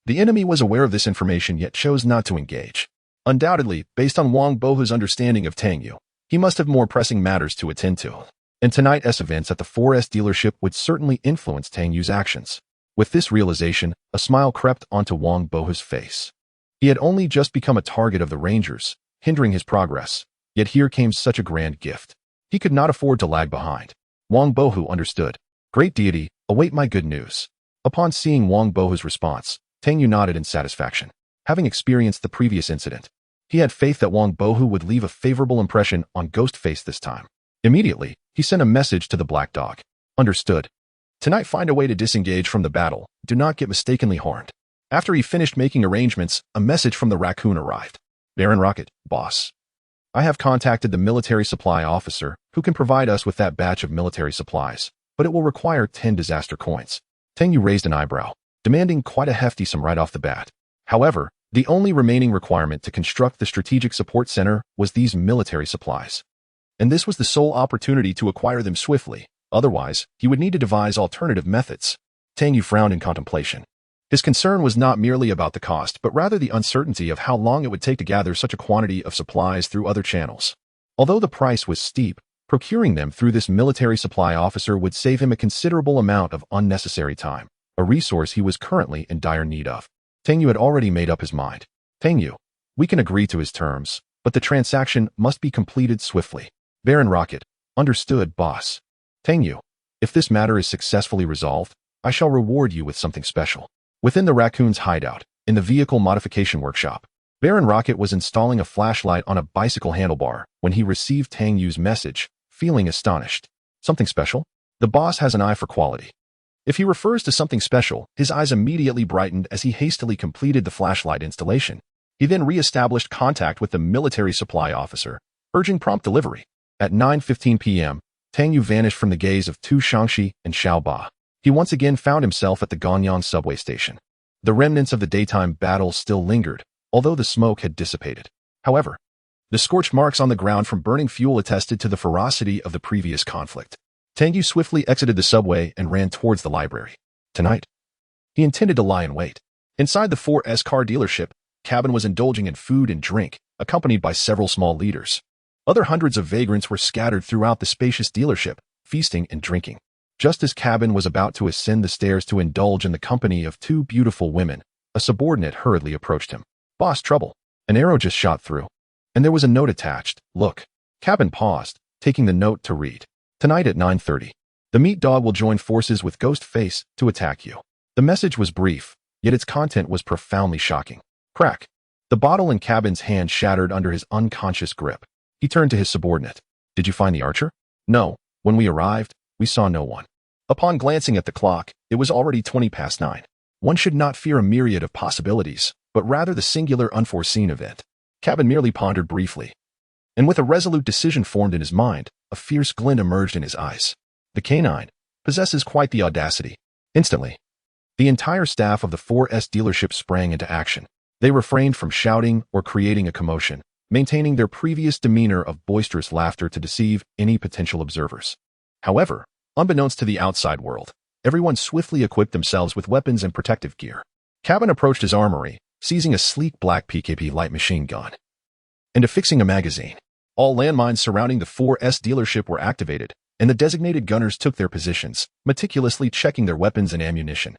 The enemy was aware of this information yet chose not to engage. Undoubtedly, based on Wang Bohu's understanding of Tang Yu, he must have more pressing matters to attend to. And tonight's events at the 4S dealership would certainly influence Tang Yu's actions. With this realization, a smile crept onto Wang Bohu's face. He had only just become a target of the Rangers, hindering his progress. Yet here came such a grand gift. He could not afford to lag behind. Wang Bohu understood. Great deity, await my good news. Upon seeing Wang Bohu's response, Tang Yu nodded in satisfaction. Having experienced the previous incident, he had faith that Wang Bohu would leave a favorable impression on Ghostface this time. Immediately, he sent a message to the Black Dog. Understood. Tonight find a way to disengage from the battle. Do not get mistakenly horned. After he finished making arrangements, a message from the raccoon arrived. Baron Rocket, boss. I have contacted the military supply officer, who can provide us with that batch of military supplies, but it will require 10 disaster coins. Tang Yu raised an eyebrow, demanding quite a hefty sum right off the bat. However, the only remaining requirement to construct the strategic support center was these military supplies. and this was the sole opportunity to acquire them swiftly. Otherwise, he would need to devise alternative methods. Tang Yu frowned in contemplation. His concern was not merely about the cost, but rather the uncertainty of how long it would take to gather such a quantity of supplies through other channels. Although the price was steep, procuring them through this military supply officer would save him a considerable amount of unnecessary time, a resource he was currently in dire need of. Tang Yu had already made up his mind. Tang Yu, we can agree to his terms, but the transaction must be completed swiftly. Baron Rocket, understood, boss. Tang Yu, if this matter is successfully resolved, I shall reward you with something special. Within the raccoon's hideout, in the vehicle modification workshop, Baron Rocket was installing a flashlight on a bicycle handlebar when he received Tang Yu's message, feeling astonished. Something special? The boss has an eye for quality. If he refers to something special, his eyes immediately brightened as he hastily completed the flashlight installation. He then re-established contact with the military supply officer, urging prompt delivery. At 9:15 p.m., Tang Yu vanished from the gaze of Tu Shangxi and Xiao Ba. He once again found himself at the Gonyang subway station. The remnants of the daytime battle still lingered, although the smoke had dissipated. However, the scorched marks on the ground from burning fuel attested to the ferocity of the previous conflict. Tang Yu swiftly exited the subway and ran towards the library. Tonight, he intended to lie in wait. Inside the 4S car dealership, Cabin was indulging in food and drink, accompanied by several small leaders. Other hundreds of vagrants were scattered throughout the spacious dealership, feasting and drinking. Just as Cabin was about to ascend the stairs to indulge in the company of two beautiful women, a subordinate hurriedly approached him. Boss, trouble. An arrow just shot through. And there was a note attached. Look. Cabin paused, taking the note to read. Tonight at 9:30, the meat dog will join forces with Ghost Face to attack you. The message was brief, yet its content was profoundly shocking. Crack. The bottle in Cabin's hand shattered under his unconscious grip. He turned to his subordinate. Did you find the archer? No. When we arrived, we saw no one. Upon glancing at the clock, it was already 9:20. One should not fear a myriad of possibilities, but rather the singular unforeseen event. Cabin merely pondered briefly. And with a resolute decision formed in his mind, a fierce glint emerged in his eyes. The canine possesses quite the audacity. Instantly, the entire staff of the 4S dealership sprang into action. They refrained from shouting or creating a commotion, maintaining their previous demeanor of boisterous laughter to deceive any potential observers. However, unbeknownst to the outside world, everyone swiftly equipped themselves with weapons and protective gear. Cabin approached his armory, seizing a sleek black PKP light machine gun and affixing a magazine. All landmines surrounding the 4S dealership were activated, and the designated gunners took their positions, meticulously checking their weapons and ammunition.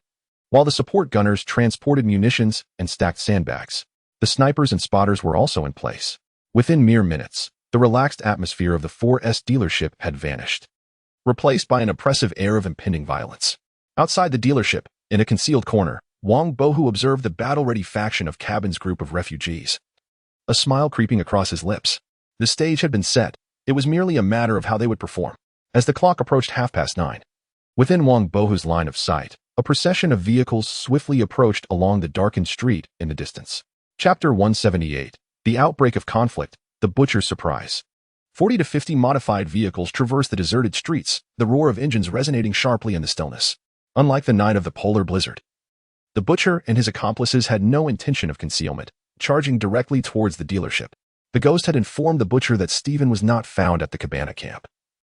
While the support gunners transported munitions and stacked sandbags, the snipers and spotters were also in place. Within mere minutes, the relaxed atmosphere of the 4S dealership had vanished, replaced by an oppressive air of impending violence. Outside the dealership, in a concealed corner, Wang Bohu observed the battle-ready faction of Cabin's group of refugees, a smile creeping across his lips. The stage had been set. It was merely a matter of how they would perform. As the clock approached 9:30, within Wang Bohu's line of sight, a procession of vehicles swiftly approached along the darkened street in the distance. Chapter 178. The Outbreak of Conflict, The Butcher's Surprise. 40 to 50 modified vehicles traversed the deserted streets, the roar of engines resonating sharply in the stillness. Unlike the night of the polar blizzard, the butcher and his accomplices had no intention of concealment, charging directly towards the dealership. The ghost had informed the butcher that Stephen was not found at the cabana camp.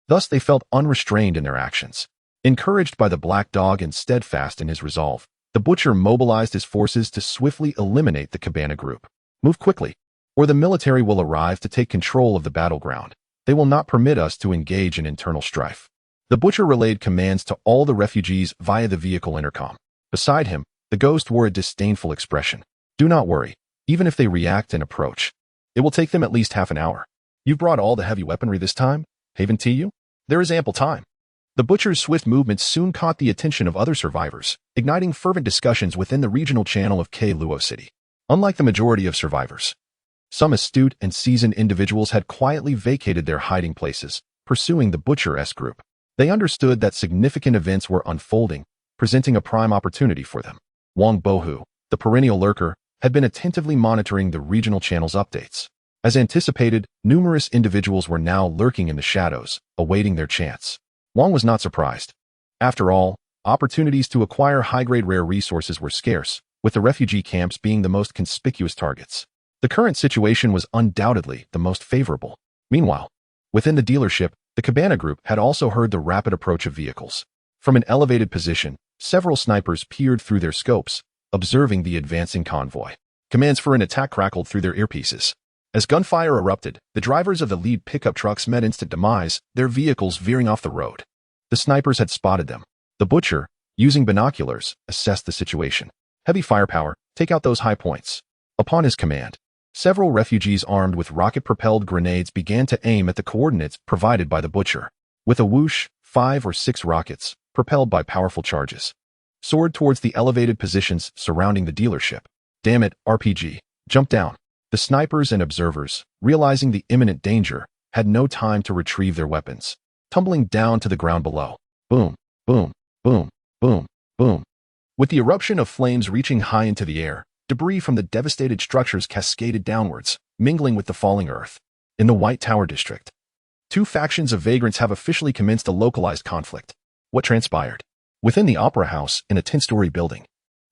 Thus they felt unrestrained in their actions. Encouraged by the black dog and steadfast in his resolve, the butcher mobilized his forces to swiftly eliminate the cabana group. Move quickly, or the military will arrive to take control of the battleground. They will not permit us to engage in internal strife. The butcher relayed commands to all the refugees via the vehicle intercom. Beside him, the ghost wore a disdainful expression. Do not worry, even if they react and approach. It will take them at least half an hour. You've brought all the heavy weaponry this time, Haven Tyu? There is ample time. The butcher's swift movements soon caught the attention of other survivors, igniting fervent discussions within the regional channel of Luo City. Unlike the majority of survivors, some astute and seasoned individuals had quietly vacated their hiding places, pursuing the Butcher-S group. They understood that significant events were unfolding, presenting a prime opportunity for them. Wang Bohu, the perennial lurker, had been attentively monitoring the regional channel's updates. As anticipated, numerous individuals were now lurking in the shadows, awaiting their chance. Wang was not surprised. After all, opportunities to acquire high-grade rare resources were scarce, with the refugee camps being the most conspicuous targets. The current situation was undoubtedly the most favorable. Meanwhile, Within the dealership, the Cabana group had also heard the rapid approach of vehicles. From an elevated position, several snipers peered through their scopes, observing the advancing convoy. Commands for an attack crackled through their earpieces. As gunfire erupted, the drivers of the lead pickup trucks met instant demise, their vehicles veering off the road. The snipers had spotted them. The butcher, using binoculars, assessed the situation. Heavy firepower, take out those high points. Upon his command, several refugees armed with rocket-propelled grenades began to aim at the coordinates provided by the butcher. With a whoosh, 5 or 6 rockets, propelled by powerful charges, soared towards the elevated positions surrounding the dealership. Damn it, RPG. Jump down. The snipers and observers, realizing the imminent danger, had no time to retrieve their weapons, tumbling down to the ground below. Boom, boom, boom, boom, boom. With the eruption of flames reaching high into the air, debris from the devastated structures cascaded downwards, mingling with the falling earth. In the White Tower district, 2 factions of vagrants have officially commenced a localized conflict. What transpired? Within the Opera House, in a 10-story building,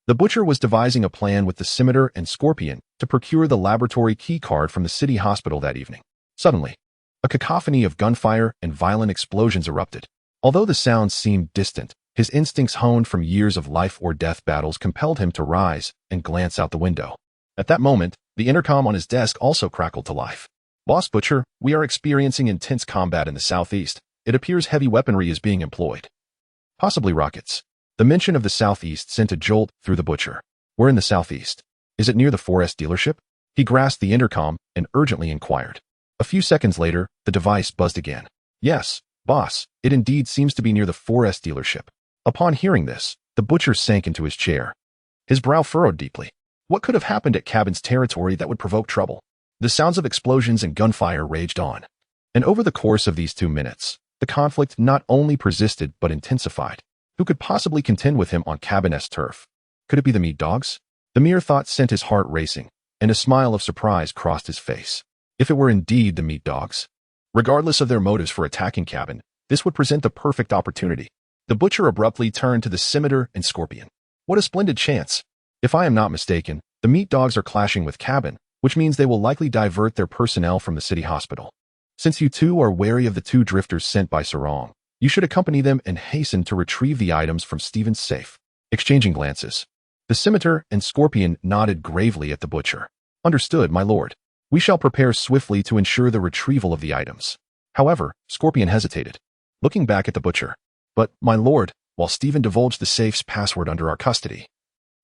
the butcher was devising a plan with the Scimitar and Scorpion to procure the laboratory key card from the city hospital that evening. Suddenly, a cacophony of gunfire and violent explosions erupted. Although the sounds seemed distant, his instincts honed from years of life-or-death battles compelled him to rise and glance out the window. At that moment, the intercom on his desk also crackled to life. Boss Butcher, we are experiencing intense combat in the southeast. It appears heavy weaponry is being employed. Possibly rockets. The mention of the southeast sent a jolt through the butcher. We're in the southeast. Is it near the 4S dealership? He grasped the intercom and urgently inquired. A few seconds later, the device buzzed again. Yes, boss, it indeed seems to be near the 4S dealership. Upon hearing this, the butcher sank into his chair. His brow furrowed deeply. What could have happened at Cabin's territory that would provoke trouble? The sounds of explosions and gunfire raged on. And over the course of these 2 minutes, the conflict not only persisted but intensified. Who could possibly contend with him on Cabin's turf? Could it be the meat dogs? The mere thought sent his heart racing, and a smile of surprise crossed his face. If it were indeed the meat dogs, regardless of their motives for attacking Cabin, this would present the perfect opportunity. The butcher abruptly turned to the Scimitar and Scorpion. What a splendid chance! If I am not mistaken, the meat dogs are clashing with Cabin, which means they will likely divert their personnel from the city hospital. Since you two are wary of the 2 drifters sent by Sarong, you should accompany them and hasten to retrieve the items from Stephen's safe. Exchanging glances, the Scimitar and Scorpion nodded gravely at the butcher. Understood, my lord. We shall prepare swiftly to ensure the retrieval of the items. However, Scorpion hesitated, looking back at the butcher. But, my lord, while Stephen divulged the safe's password under our custody,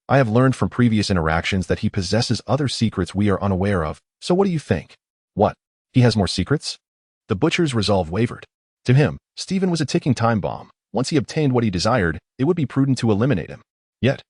I have learned from previous interactions that he possesses other secrets we are unaware of, so what do you think? What? He has more secrets? The butcher's resolve wavered. To him, Stephen was a ticking time bomb. Once he obtained what he desired, it would be prudent to eliminate him. Yet,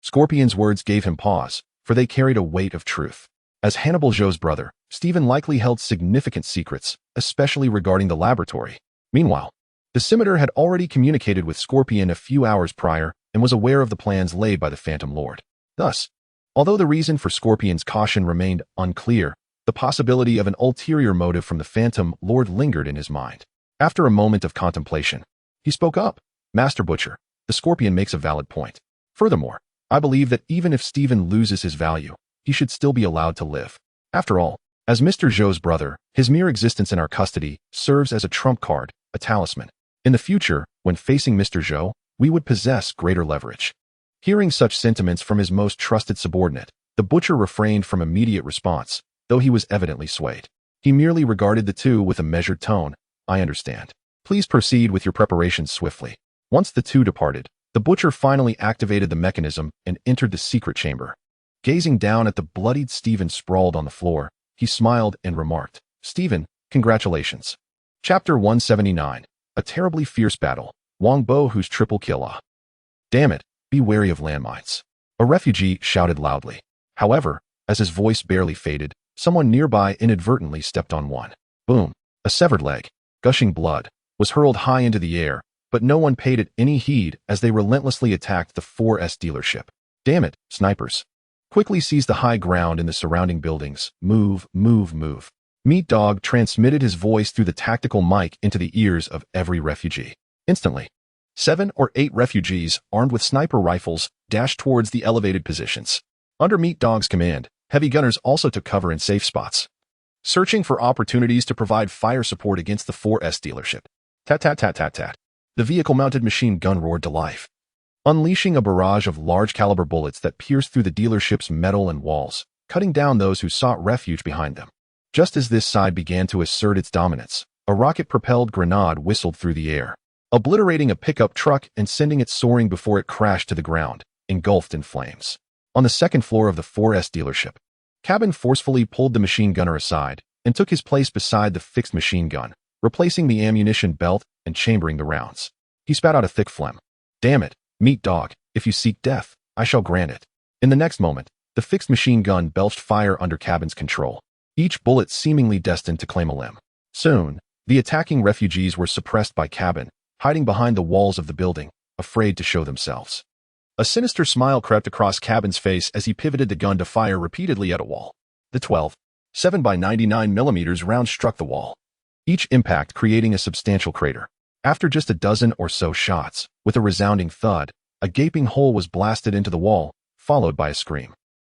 Scorpion's words gave him pause, for they carried a weight of truth. As Hannibal Joe's brother, Stephen likely held significant secrets, especially regarding the laboratory. Meanwhile, the Scimitar had already communicated with Scorpion a few hours prior and was aware of the plans laid by the Phantom Lord. Thus, although the reason for Scorpion's caution remained unclear, the possibility of an ulterior motive from the Phantom Lord lingered in his mind. After a moment of contemplation, he spoke up. Master Butcher, the Scorpion makes a valid point. Furthermore, I believe that even if Stephen loses his value, he should still be allowed to live. After all, as Mr. Zhou's brother, his mere existence in our custody serves as a trump card, a talisman. In the future, when facing Mr. Zhou, we would possess greater leverage. Hearing such sentiments from his most trusted subordinate, the butcher refrained from immediate response, though he was evidently swayed. He merely regarded the two with a measured tone. I understand. Please proceed with your preparations swiftly. Once the two departed, the butcher finally activated the mechanism and entered the secret chamber. Gazing down at the bloodied Stephen sprawled on the floor, he smiled and remarked, Stephen, congratulations. Chapter 179. A terribly fierce battle. Wang Bo whose triple kill. Damn it, be wary of landmines. A refugee shouted loudly. However, as his voice barely faded, someone nearby inadvertently stepped on one. Boom. A severed leg, gushing blood, was hurled high into the air, but no one paid it any heed as they relentlessly attacked the 4S dealership. Damn it, snipers. Quickly seize the high ground in the surrounding buildings. Move, move, move. Meat Dog transmitted his voice through the tactical mic into the ears of every refugee. Instantly, 7 or 8 refugees, armed with sniper rifles, dashed towards the elevated positions. Under Meat Dog's command, heavy gunners also took cover in safe spots. searching for opportunities to provide fire support against the 4S dealership. Tat tat tat tat tat. The vehicle-mounted machine gun roared to life, unleashing a barrage of large-caliber bullets that pierced through the dealership's metal and walls, cutting down those who sought refuge behind them. Just as this side began to assert its dominance, a rocket-propelled grenade whistled through the air, obliterating a pickup truck and sending it soaring before it crashed to the ground, engulfed in flames. On the second floor of the 4S dealership, Cabin forcefully pulled the machine gunner aside and took his place beside the fixed machine gun, replacing the ammunition belt and chambering the rounds. He spat out a thick phlegm. Damn it, meat dog, if you seek death, I shall grant it. In the next moment, the fixed machine gun belched fire under Cabin's control, each bullet seemingly destined to claim a limb. Soon, the attacking refugees were suppressed by Cabin, hiding behind the walls of the building, afraid to show themselves. A sinister smile crept across Cabin's face as he pivoted the gun to fire repeatedly at a wall. The 12.7 x 99mm round struck the wall, each impact creating a substantial crater. After just a dozen or so shots, with a resounding thud, a gaping hole was blasted into the wall, followed by a scream.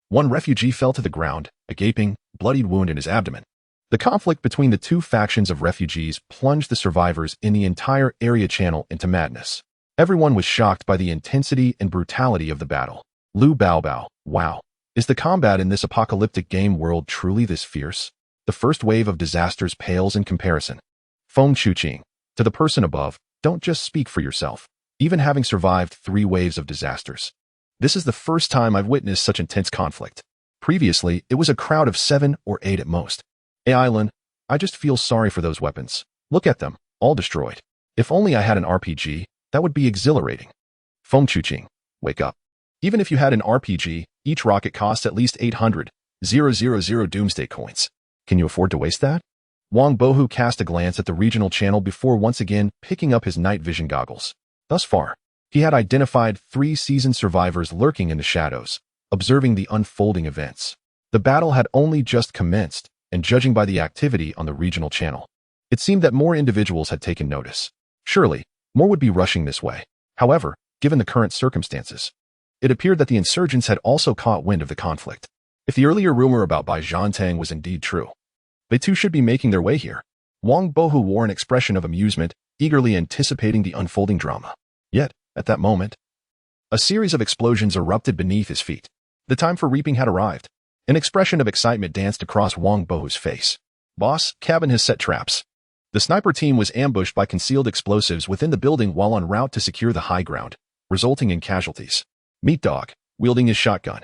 One refugee fell to the ground, a gaping, bloodied wound in his abdomen. The conflict between the two factions of refugees plunged the survivors in the entire area channel into madness. Everyone was shocked by the intensity and brutality of the battle. Lu Bao Bao, wow. Is the combat in this apocalyptic game world truly this fierce? The first wave of disasters pales in comparison. Feng Chuqing, to the person above, don't just speak for yourself. Even having survived 3 waves of disasters, this is the first time I've witnessed such intense conflict. Previously, it was a crowd of 7 or 8 at most. Hey Island, I just feel sorry for those weapons. Look at them, all destroyed. If only I had an RPG, that would be exhilarating. Feng Chuqing, wake up. Even if you had an RPG, each rocket costs at least 800,000 doomsday coins. Can you afford to waste that? Wang Bohu cast a glance at the regional channel before once again picking up his night vision goggles. Thus far, he had identified 3 seasoned survivors lurking in the shadows, observing the unfolding events. The battle had only just commenced, and judging by the activity on the regional channel, it seemed that more individuals had taken notice. Surely, more would be rushing this way. However, given the current circumstances, it appeared that the insurgents had also caught wind of the conflict. If the earlier rumor about Bai Zhantang was indeed true, they too should be making their way here. Wang Bohu wore an expression of amusement, eagerly anticipating the unfolding drama. Yet, at that moment, a series of explosions erupted beneath his feet. The time for reaping had arrived. An expression of excitement danced across Wang Bohu's face. Boss, Cabin has set traps. The sniper team was ambushed by concealed explosives within the building while en route to secure the high ground, resulting in casualties. Meat Dog, wielding his shotgun,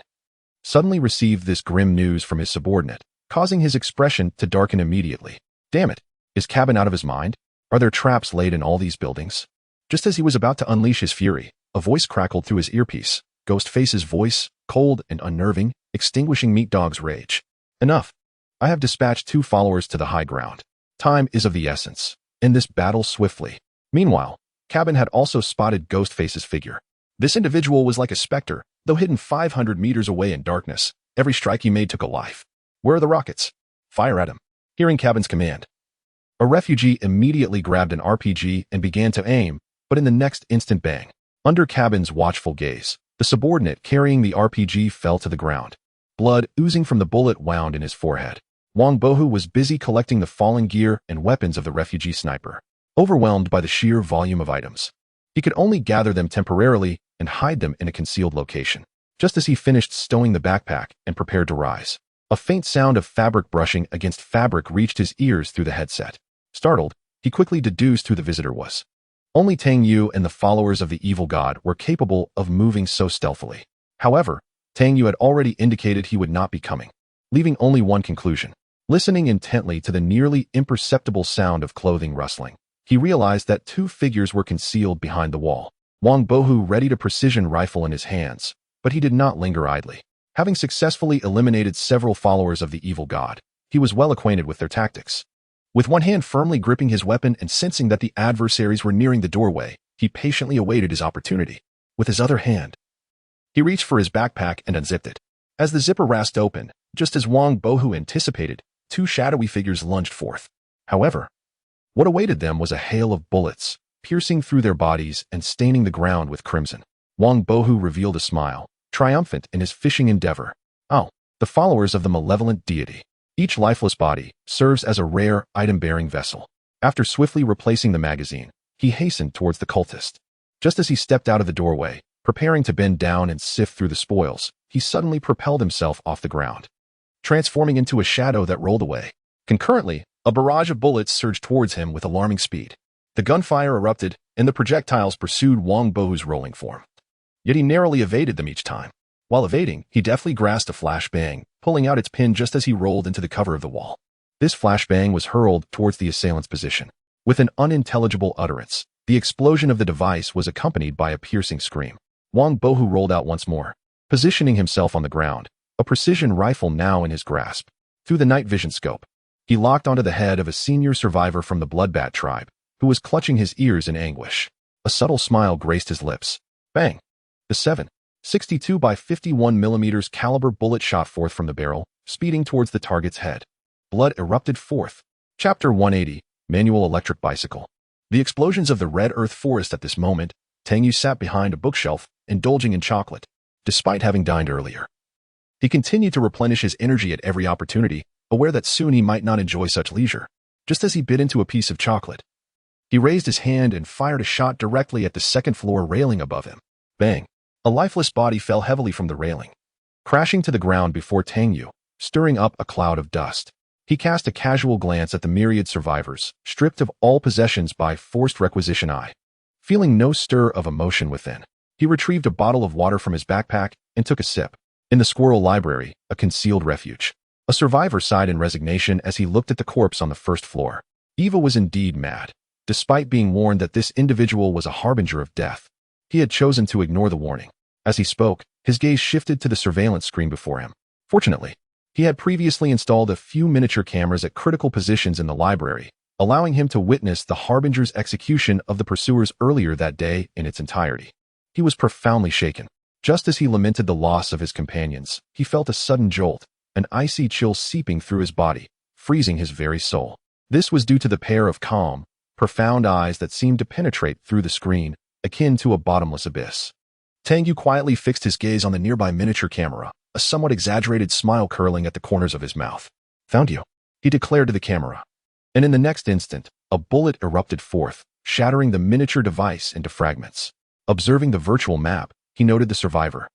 suddenly received this grim news from his subordinate, causing his expression to darken immediately. Damn it, is Cabin out of his mind? Are there traps laid in all these buildings? Just as he was about to unleash his fury, a voice crackled through his earpiece, Ghostface's voice, cold and unnerving, extinguishing Meat Dog's rage. Enough. I have dispatched 2 followers to the high ground. Time is of the essence. End this battle swiftly. Meanwhile, Cabin had also spotted Ghostface's figure. This individual was like a specter, though hidden 500 meters away in darkness. Every strike he made took a life. Where are the rockets? Fire at him. Hearing Cabin's command, a refugee immediately grabbed an RPG and began to aim, but in the next instant bang. Under Cabin's watchful gaze, the subordinate carrying the RPG fell to the ground. Blood oozing from the bullet wound in his forehead. Wang Bohu was busy collecting the fallen gear and weapons of the refugee sniper, overwhelmed by the sheer volume of items. He could only gather them temporarily and hide them in a concealed location. Just as he finished stowing the backpack and prepared to rise, a faint sound of fabric brushing against fabric reached his ears through the headset. Startled, he quickly deduced who the visitor was. Only Tang Yu and the followers of the evil god were capable of moving so stealthily. However, Tang Yu had already indicated he would not be coming, leaving only one conclusion. Listening intently to the nearly imperceptible sound of clothing rustling, he realized that 2 figures were concealed behind the wall. Wang Bohu readied a precision rifle in his hands, but he did not linger idly. Having successfully eliminated several followers of the evil god, he was well acquainted with their tactics. With one hand firmly gripping his weapon and sensing that the adversaries were nearing the doorway, he patiently awaited his opportunity. With his other hand, he reached for his backpack and unzipped it. As the zipper rasped open, just as Wang Bohu anticipated, 2 shadowy figures lunged forth. However, what awaited them was a hail of bullets, piercing through their bodies and staining the ground with crimson. Wang Bohu revealed a smile, triumphant in his fishing endeavor. Oh, the followers of the malevolent deity. Each lifeless body serves as a rare, item-bearing vessel. After swiftly replacing the magazine, he hastened towards the cultist. Just as he stepped out of the doorway, preparing to bend down and sift through the spoils, he suddenly propelled himself off the ground, transforming into a shadow that rolled away. Concurrently, a barrage of bullets surged towards him with alarming speed. The gunfire erupted, and the projectiles pursued Wang Bohu's rolling form. Yet he narrowly evaded them each time. While evading, he deftly grasped a flashbang, pulling out its pin just as he rolled into the cover of the wall. This flashbang was hurled towards the assailant's position. With an unintelligible utterance, the explosion of the device was accompanied by a piercing scream. Wang Bohu rolled out once more, positioning himself on the ground, a precision rifle now in his grasp. Through the night vision scope, he locked onto the head of a senior survivor from the Bloodbat tribe, who was clutching his ears in anguish. A subtle smile graced his lips. Bang! The 7.62 by 51 millimeters caliber bullet shot forth from the barrel, speeding towards the target's head. Blood erupted forth. Chapter 180, Manual Electric Bicycle. The explosions of the red earth forest at this moment, Tang Yu sat behind a bookshelf, indulging in chocolate, despite having dined earlier. He continued to replenish his energy at every opportunity, aware that soon he might not enjoy such leisure. Just as he bit into a piece of chocolate, he raised his hand and fired a shot directly at the second-floor railing above him. Bang! A lifeless body fell heavily from the railing, crashing to the ground before Tang Yu, stirring up a cloud of dust. He cast a casual glance at the myriad survivors, stripped of all possessions by forced requisition. Feeling no stir of emotion within, he retrieved a bottle of water from his backpack and took a sip. In the squirrel library, a concealed refuge, a survivor sighed in resignation as he looked at the corpse on the first floor. Eva was indeed mad. Despite being warned that this individual was a harbinger of death, he had chosen to ignore the warning. As he spoke, his gaze shifted to the surveillance screen before him. Fortunately, he had previously installed a few miniature cameras at critical positions in the library, allowing him to witness the harbinger's execution of the pursuers earlier that day in its entirety. He was profoundly shaken. Just as he lamented the loss of his companions, he felt a sudden jolt, an icy chill seeping through his body, freezing his very soul. This was due to the pair of calm, profound eyes that seemed to penetrate through the screen, akin to a bottomless abyss. Tang Yu quietly fixed his gaze on the nearby miniature camera, a somewhat exaggerated smile curling at the corners of his mouth. Found you, he declared to the camera. And in the next instant, a bullet erupted forth, shattering the miniature device into fragments. Observing the virtual map, he noted the survivor,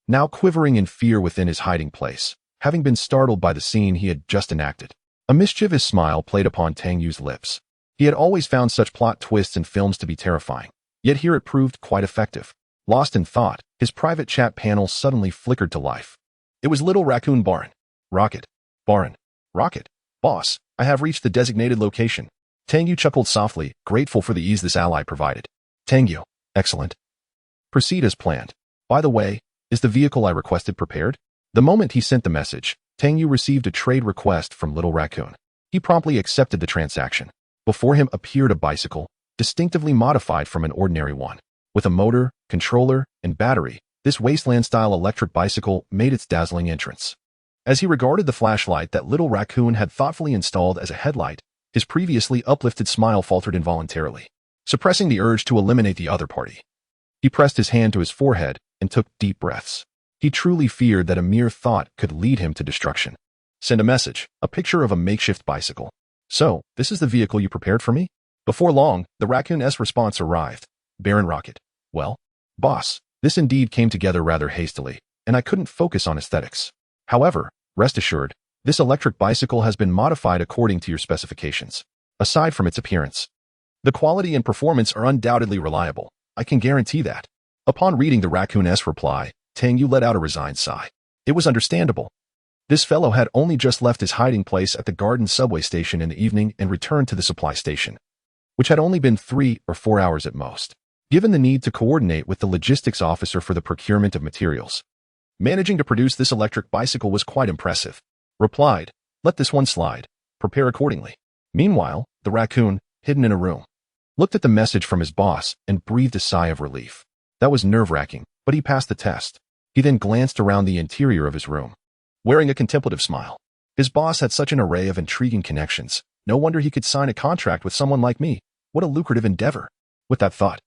now quivering in fear within his hiding place, having been startled by the scene he had just enacted. A mischievous smile played upon Tang Yu's lips. He had always found such plot twists in films to be terrifying, yet here it proved quite effective. Lost in thought, his private chat panel suddenly flickered to life. It was Little Raccoon Baron. Rocket. Baron. Rocket. Boss, I have reached the designated location. Tang Yu chuckled softly, grateful for the ease this ally provided. Tang Yu. Excellent. Proceed as planned. By the way, is the vehicle I requested prepared? The moment he sent the message, Tang Yu received a trade request from Little Raccoon. He promptly accepted the transaction. Before him appeared a bicycle, distinctively modified from an ordinary one. With a motor, controller, and battery, this wasteland-style electric bicycle made its dazzling entrance. As he regarded the flashlight that Little Raccoon had thoughtfully installed as a headlight, his previously uplifted smile faltered involuntarily, suppressing the urge to eliminate the other party. He pressed his hand to his forehead and took deep breaths. He truly feared that a mere thought could lead him to destruction. Send a message, a picture of a makeshift bicycle. So, this is the vehicle you prepared for me? Before long, the Raccoon's response arrived. Baron Rocket. Well, boss, this indeed came together rather hastily, and I couldn't focus on aesthetics. However, rest assured, this electric bicycle has been modified according to your specifications. Aside from its appearance, the quality and performance are undoubtedly reliable. I can guarantee that. Upon reading the Raccoon's reply, Tang Yu let out a resigned sigh. It was understandable. This fellow had only just left his hiding place at the Garden subway station in the evening and returned to the supply station, which had only been 3 or 4 hours at most. Given the need to coordinate with the logistics officer for the procurement of materials, managing to produce this electric bicycle was quite impressive. Replied, let this one slide. Prepare accordingly. Meanwhile, the Raccoon, hidden in a room, looked at the message from his boss and breathed a sigh of relief. That was nerve-wracking, but he passed the test. He then glanced around the interior of his room, wearing a contemplative smile. His boss had such an array of intriguing connections. No wonder he could sign a contract with someone like me. What a lucrative endeavor. With that thought,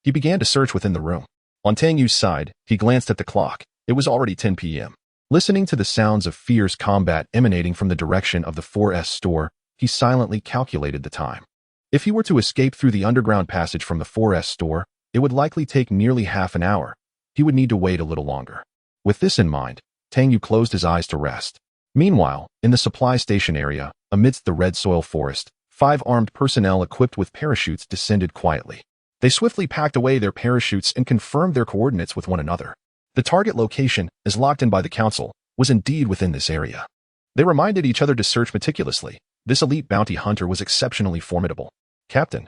he began to search within the room. On Tang Yu's side, he glanced at the clock. It was already 10 p.m. Listening to the sounds of fierce combat emanating from the direction of the 4S store, he silently calculated the time. If he were to escape through the underground passage from the 4S store, it would likely take nearly half an hour. He would need to wait a little longer. With this in mind, Tang Yu closed his eyes to rest. Meanwhile, in the supply station area, amidst the red soil forest, 5 armed personnel equipped with parachutes descended quietly. They swiftly packed away their parachutes and confirmed their coordinates with one another. The target location, as locked in by the council, was indeed within this area. They reminded each other to search meticulously. This elite bounty hunter was exceptionally formidable. Captain,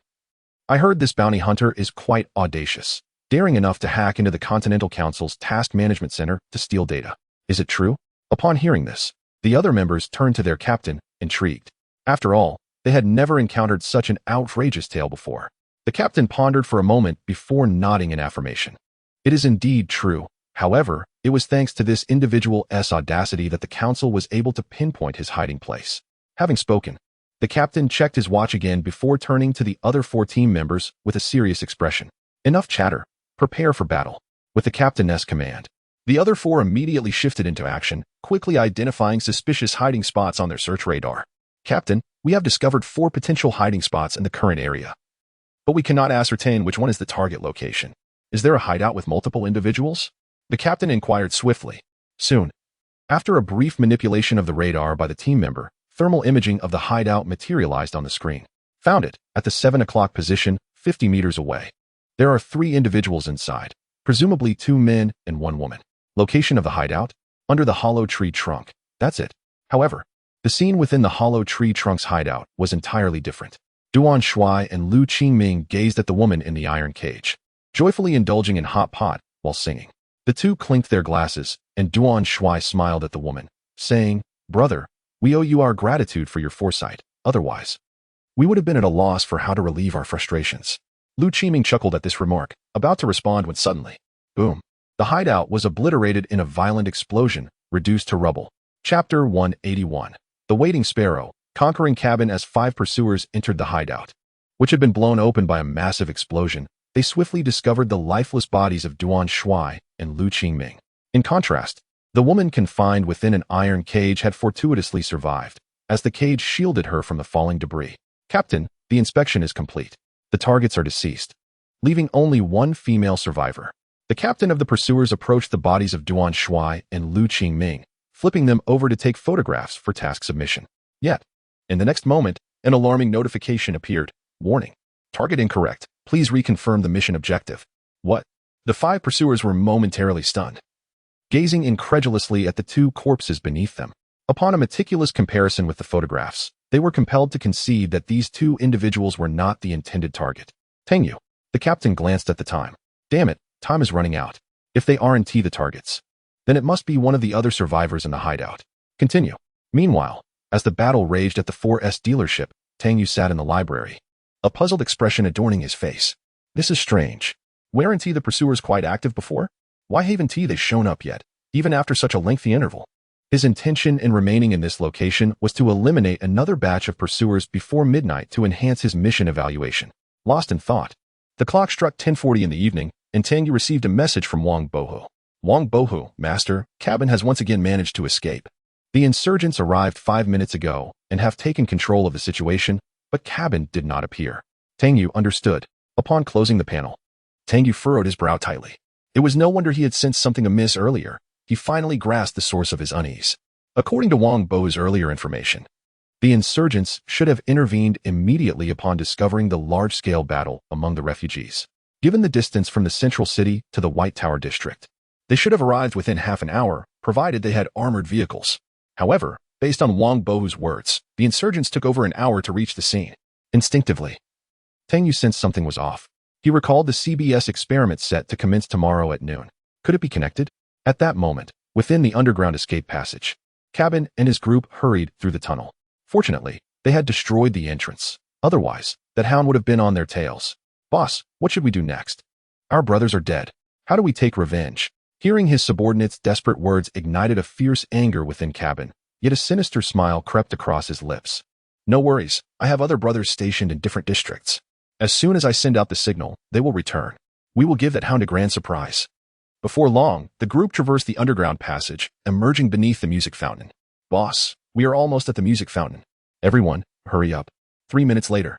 I heard this bounty hunter is quite audacious, daring enough to hack into the Continental Council's Task Management Center to steal data. Is it true? Upon hearing this, the other members turned to their captain, intrigued. After all, they had never encountered such an outrageous tale before. The captain pondered for a moment before nodding in affirmation. It is indeed true. However, it was thanks to this individual's audacity that the council was able to pinpoint his hiding place. Having spoken, the captain checked his watch again before turning to the other 4 team members with a serious expression. Enough chatter. Prepare for battle. With the captain's command, the other 4 immediately shifted into action, quickly identifying suspicious hiding spots on their search radar. Captain, we have discovered 4 potential hiding spots in the current area, but we cannot ascertain which one is the target location. Is there a hideout with multiple individuals? The captain inquired swiftly. Soon, after a brief manipulation of the radar by the team member, thermal imaging of the hideout materialized on the screen. Found it at the 7 o'clock position, 50 meters away. There are 3 individuals inside, presumably 2 men and 1 woman. Location of the hideout? Under the hollow tree trunk. That's it. However, the scene within the hollow tree trunk's hideout was entirely different. Duan Shui and Lu Qingming gazed at the woman in the iron cage, joyfully indulging in hot pot while singing. The 2 clinked their glasses, and Duan Shui smiled at the woman, saying, "Brother, we owe you our gratitude for your foresight. Otherwise, we would have been at a loss for how to relieve our frustrations." Lu Qiming chuckled at this remark, about to respond when suddenly, boom, the hideout was obliterated in a violent explosion, reduced to rubble. Chapter 181. The Waiting Sparrow, Conquering Cabin. As 5 pursuers entered the hideout, which had been blown open by a massive explosion, they swiftly discovered the lifeless bodies of Duan Shui and Lu Qingming. In contrast, the woman confined within an iron cage had fortuitously survived, as the cage shielded her from the falling debris. Captain, the inspection is complete. The targets are deceased, leaving only 1 female survivor. The captain of the pursuers approached the bodies of Duan Shui and Lu Qingming, flipping them over to take photographs for task submission. Yet, in the next moment, an alarming notification appeared. Warning. Target incorrect. Please reconfirm the mission objective. What? The 5 pursuers were momentarily stunned, gazing incredulously at the 2 corpses beneath them. Upon a meticulous comparison with the photographs, they were compelled to concede that these 2 individuals were not the intended target. Tang Yu. The captain glanced at the time. Damn it, time is running out. If they aren't the targets, then it must be one of the other survivors in the hideout. Continue. Meanwhile, as the battle raged at the 4S dealership, Tang Yu sat in the library, a puzzled expression adorning his face. This is strange. Weren't the pursuers quite active before? Why haven't they shown up yet, even after such a lengthy interval? His intention in remaining in this location was to eliminate another batch of pursuers before midnight to enhance his mission evaluation. Lost in thought, the clock struck 10:40 in the evening, and Tang Yu received a message from Wang Bohu. Wang Bohu, Master, Cabin has once again managed to escape. The insurgents arrived 5 minutes ago and have taken control of the situation, but Cabin did not appear. Tang Yu understood. Upon closing the panel, Tang Yu furrowed his brow tightly. It was no wonder he had sensed something amiss earlier. He finally grasped the source of his unease. According to Wang Bo's earlier information, the insurgents should have intervened immediately upon discovering the large-scale battle among the refugees. Given the distance from the central city to the White Tower district, they should have arrived within half an hour, provided they had armored vehicles. However, based on Wang Bo's words, the insurgents took over an hour to reach the scene. Instinctively, Tang Yu sensed something was off. He recalled the CBS experiment set to commence tomorrow at noon. Could it be connected? At that moment, within the underground escape passage, Cabin and his group hurried through the tunnel. Fortunately, they had destroyed the entrance. Otherwise, that hound would have been on their tails. Boss, what should we do next? Our brothers are dead. How do we take revenge? Hearing his subordinate's desperate words ignited a fierce anger within Cabin, yet a sinister smile crept across his lips. No worries, I have other brothers stationed in different districts. As soon as I send out the signal, they will return. We will give that hound a grand surprise. Before long, the group traversed the underground passage, emerging beneath the music fountain. Boss, we are almost at the music fountain. Everyone, hurry up. 3 minutes later.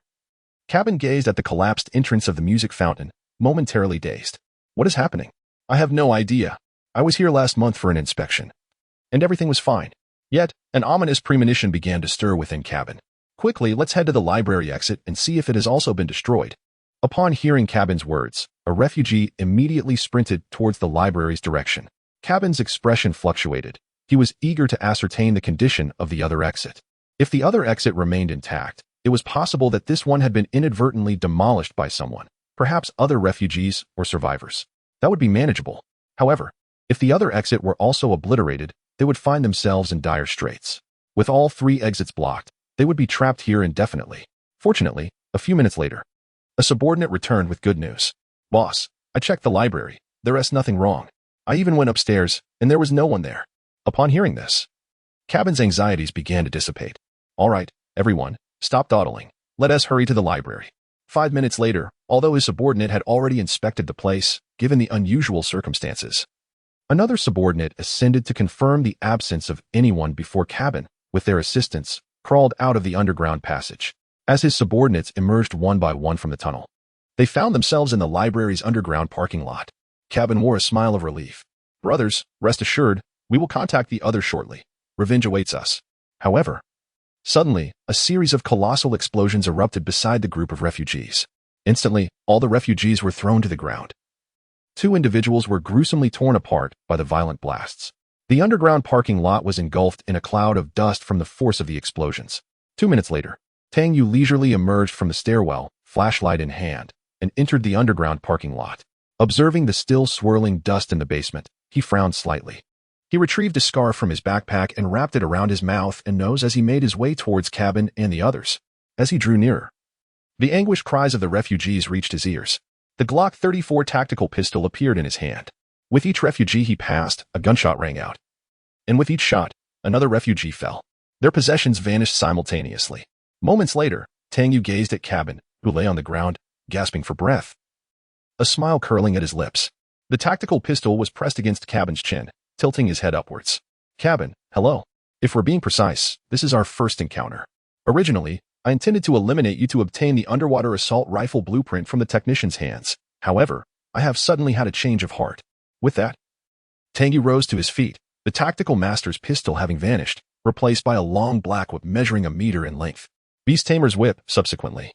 Cabin gazed at the collapsed entrance of the music fountain, momentarily dazed. What is happening? I have no idea. I was here last month for an inspection. And everything was fine. Yet, an ominous premonition began to stir within Cabin. Quickly, let's head to the library exit and see if it has also been destroyed. Upon hearing Cabin's words, a refugee immediately sprinted towards the library's direction. Cabin's expression fluctuated. He was eager to ascertain the condition of the other exit. If the other exit remained intact, it was possible that this one had been inadvertently demolished by someone, perhaps other refugees or survivors. That would be manageable. However, if the other exit were also obliterated, they would find themselves in dire straits. With all 3 exits blocked, they would be trapped here indefinitely. Fortunately, a few minutes later, a subordinate returned with good news. Boss, I checked the library. There is nothing wrong. I even went upstairs, and there was no one there. Upon hearing this, Cabin's anxieties began to dissipate. All right, everyone, stop dawdling. Let us hurry to the library. 5 minutes later, although his subordinate had already inspected the place, given the unusual circumstances, another subordinate ascended to confirm the absence of anyone before Cabin, with their assistance, crawled out of the underground passage. As his subordinates emerged one by one from the tunnel, they found themselves in the library's underground parking lot. Cabin wore a smile of relief. Brothers, rest assured, we will contact the others shortly. Revenge awaits us. However, suddenly, a series of colossal explosions erupted beside the group of refugees. Instantly, all the refugees were thrown to the ground. 2 individuals were gruesomely torn apart by the violent blasts. The underground parking lot was engulfed in a cloud of dust from the force of the explosions. 2 minutes later, Tang Yu leisurely emerged from the stairwell, flashlight in hand, and entered the underground parking lot. Observing the still swirling dust in the basement, he frowned slightly. He retrieved a scarf from his backpack and wrapped it around his mouth and nose as he made his way towards Cabin and the others. As he drew nearer, the anguished cries of the refugees reached his ears. The Glock 34 tactical pistol appeared in his hand. With each refugee he passed, a gunshot rang out. And with each shot, another refugee fell. Their possessions vanished simultaneously. Moments later, Tang Yu gazed at Cabin, who lay on the ground, gasping for breath, a smile curling at his lips. The tactical pistol was pressed against Cabin's chin, tilting his head upwards. Cabin, hello. If we're being precise, this is our first encounter. Originally, I intended to eliminate you to obtain the underwater assault rifle blueprint from the technician's hands. However, I have suddenly had a change of heart. With that, Tang Yu rose to his feet, the tactical master's pistol having vanished, replaced by a long black whip measuring 1 meter in length. Beast Tamer's whip, subsequently.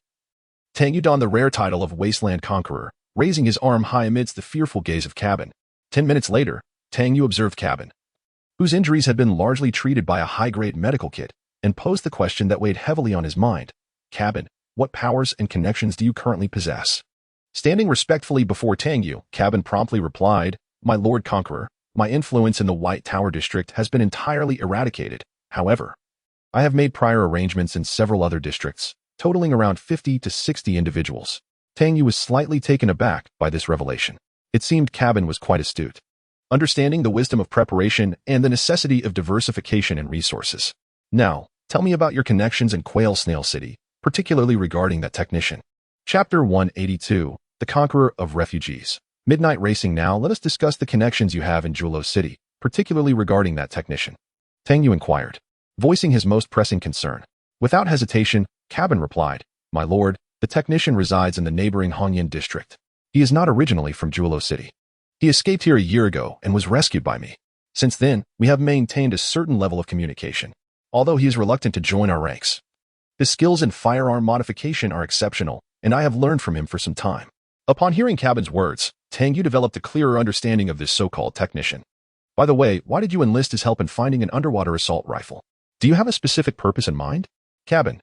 Tang Yu donned the rare title of Wasteland Conqueror, raising his arm high amidst the fearful gaze of Cabin. 10 minutes later, Tang Yu observed Cabin, whose injuries had been largely treated by a high-grade medical kit, and posed the question that weighed heavily on his mind. Cabin, what powers and connections do you currently possess? Standing respectfully before Tang Yu, Cabin promptly replied, My Lord Conqueror, my influence in the White Tower district has been entirely eradicated. However, I have made prior arrangements in several other districts, totaling around 50 to 60 individuals. Tang Yu was slightly taken aback by this revelation. It seemed Cabin was quite astute, understanding the wisdom of preparation and the necessity of diversification in resources. Now, tell me about your connections in Quail Snail City, particularly regarding that technician. Chapter 182, The Conqueror of Refugees. Midnight racing now, let us discuss the connections you have in Julo City, particularly regarding that technician. Tang Yu inquired, voicing his most pressing concern. Without hesitation, Cabin replied, My lord, the technician resides in the neighboring Hongyan district. He is not originally from Julo City. He escaped here a year ago and was rescued by me. Since then, we have maintained a certain level of communication, although he is reluctant to join our ranks. His skills in firearm modification are exceptional, and I have learned from him for some time. Upon hearing Cabin's words, Tang Yu developed a clearer understanding of this so-called technician. By the way, why did you enlist his help in finding an underwater assault rifle? Do you have a specific purpose in mind? Cabin,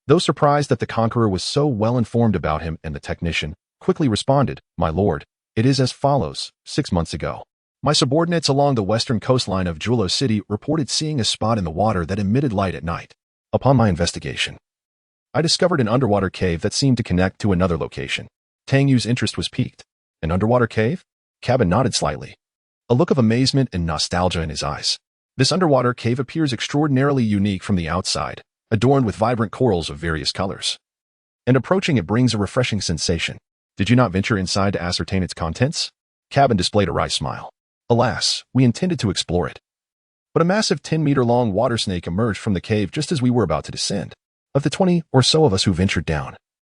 though surprised that the Conqueror was so well informed about him and the technician, quickly responded, My lord, it is as follows. 6 months ago, my subordinates along the western coastline of Julo City reported seeing a spot in the water that emitted light at night. Upon my investigation, I discovered an underwater cave that seemed to connect to another location. Tang Yu's interest was piqued. An underwater cave? Cabin nodded slightly, a look of amazement and nostalgia in his eyes. This underwater cave appears extraordinarily unique from the outside, adorned with vibrant corals of various colors. And approaching it brings a refreshing sensation. Did you not venture inside to ascertain its contents? Cabin displayed a wry smile. Alas, we intended to explore it. But a massive 10-meter-long water snake emerged from the cave just as we were about to descend. Of the 20 or so of us who ventured down,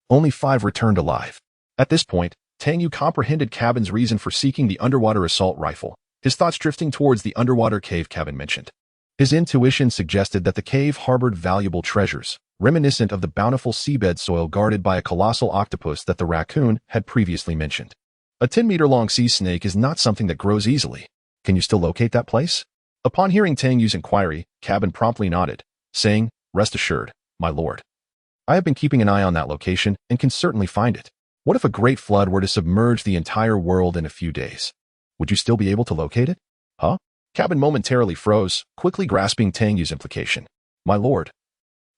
only 5 returned alive. At this point, Tang Yu comprehended Cabin's reason for seeking the underwater assault rifle, his thoughts drifting towards the underwater cave Cabin mentioned. His intuition suggested that the cave harbored valuable treasures, reminiscent of the bountiful seabed soil guarded by a colossal octopus that the raccoon had previously mentioned. A 10-meter-long sea snake is not something that grows easily. Can you still locate that place? Upon hearing Tang Yu's inquiry, Cabin promptly nodded, saying, "Rest assured, my lord. I have been keeping an eye on that location and can certainly find it. What if a great flood were to submerge the entire world in a few days? Would you still be able to locate it?" Huh? Cabin momentarily froze, quickly grasping Tang Yu's implication. "My lord,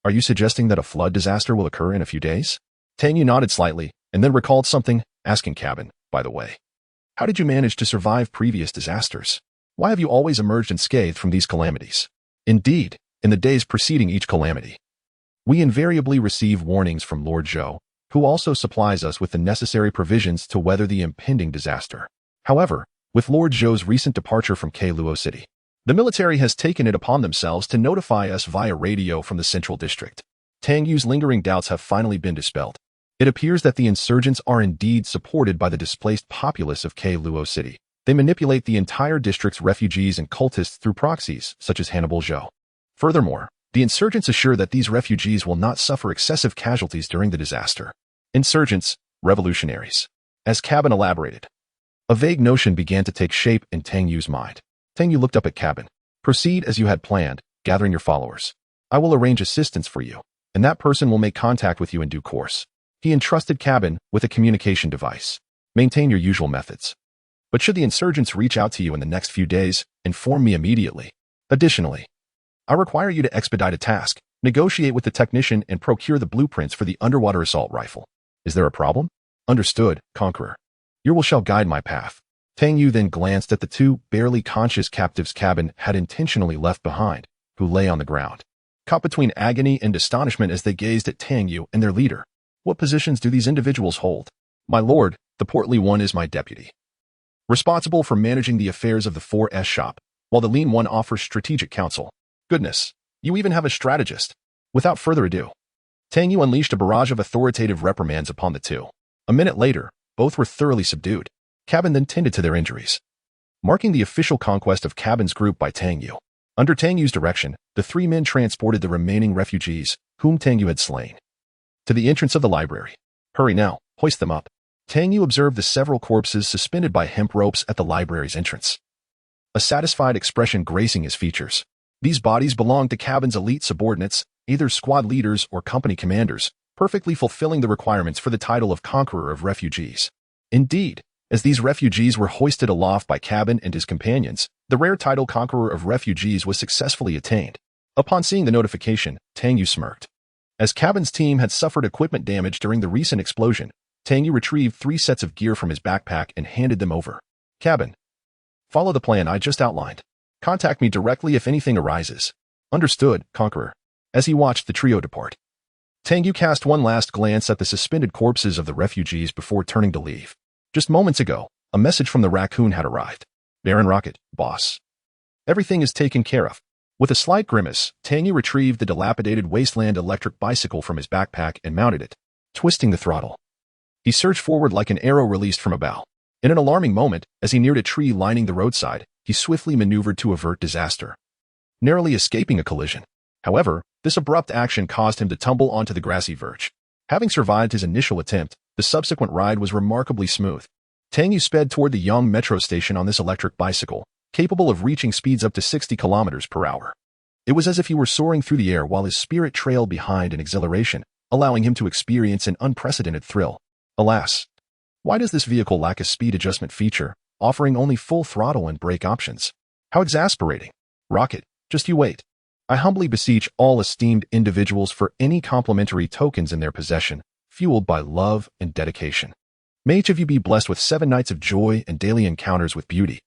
are you suggesting that a flood disaster will occur in a few days?" Tang Yu nodded slightly, and then recalled something, asking Cabin, "By the way, how did you manage to survive previous disasters? Why have you always emerged unscathed from these calamities?" Indeed, in the days preceding each calamity, we invariably receive warnings from Lord Zhou, who also supplies us with the necessary provisions to weather the impending disaster. However, with Lord Zhou's recent departure from Luo City, the military has taken it upon themselves to notify us via radio from the Central District. Tang Yu's lingering doubts have finally been dispelled. It appears that the insurgents are indeed supported by the displaced populace of Luo City. They manipulate the entire district's refugees and cultists through proxies, such as Hannibal Zhou. Furthermore, the insurgents assure that these refugees will not suffer excessive casualties during the disaster. Insurgents, revolutionaries. As Cabin elaborated, a vague notion began to take shape in Tang Yu's mind. Tang Yu looked up at Cabin. "Proceed as you had planned, gathering your followers. I will arrange assistance for you, and that person will make contact with you in due course." He entrusted Cabin with a communication device. "Maintain your usual methods. But should the insurgents reach out to you in the next few days, inform me immediately. Additionally, I require you to expedite a task, negotiate with the technician and procure the blueprints for the underwater assault rifle. Is there a problem?" "Understood, Conqueror. Your will shall guide my path." Tang Yu then glanced at the 2 barely conscious captives Cabin had intentionally left behind, who lay on the ground, caught between agony and astonishment as they gazed at Tang Yu and their leader. "What positions do these individuals hold?" "My lord, the portly one is my deputy, responsible for managing the affairs of the 4S shop, while the lean one offers strategic counsel." "Goodness, you even have a strategist." Without further ado, Tang Yu unleashed a barrage of authoritative reprimands upon the 2. A minute later, both were thoroughly subdued. Cabin then tended to their injuries, marking the official conquest of Cabin's group by Tang Yu. Under Tang Yu's direction, the 3 men transported the remaining refugees, whom Tang Yu had slain, to the entrance of the library. "Hurry now, hoist them up." Tang Yu observed the several corpses suspended by hemp ropes at the library's entrance, a satisfied expression gracing his features. These bodies belonged to Cabin's elite subordinates, either squad leaders or company commanders, perfectly fulfilling the requirements for the title of Conqueror of Refugees. Indeed, as these refugees were hoisted aloft by Cabin and his companions, the rare title Conqueror of Refugees was successfully attained. Upon seeing the notification, Tang Yu smirked. As Cabin's team had suffered equipment damage during the recent explosion, Tang Yu retrieved 3 sets of gear from his backpack and handed them over. "Cabin, follow the plan I just outlined. Contact me directly if anything arises." "Understood, Conqueror." As he watched the trio depart, Tang Yu cast one last glance at the suspended corpses of the refugees before turning to leave. Just moments ago, a message from the raccoon had arrived. "Baron Rocket, boss. Everything is taken care of." With a slight grimace, Tang Yu retrieved the dilapidated wasteland electric bicycle from his backpack and mounted it, twisting the throttle. He surged forward like an arrow released from a bow. In an alarming moment, as he neared a tree lining the roadside, he swiftly maneuvered to avert disaster, narrowly escaping a collision. However, this abrupt action caused him to tumble onto the grassy verge. Having survived his initial attempt, the subsequent ride was remarkably smooth. Tang Yu sped toward the Yong metro station on this electric bicycle, capable of reaching speeds up to 60 kilometers per hour. It was as if he were soaring through the air while his spirit trailed behind in exhilaration, allowing him to experience an unprecedented thrill. Alas, why does this vehicle lack a speed adjustment feature, offering only full throttle and brake options? How exasperating. Rocket, just you wait. I humbly beseech all esteemed individuals for any complimentary tokens in their possession, fueled by love and dedication. May each of you be blessed with 7 nights of joy and daily encounters with beauty.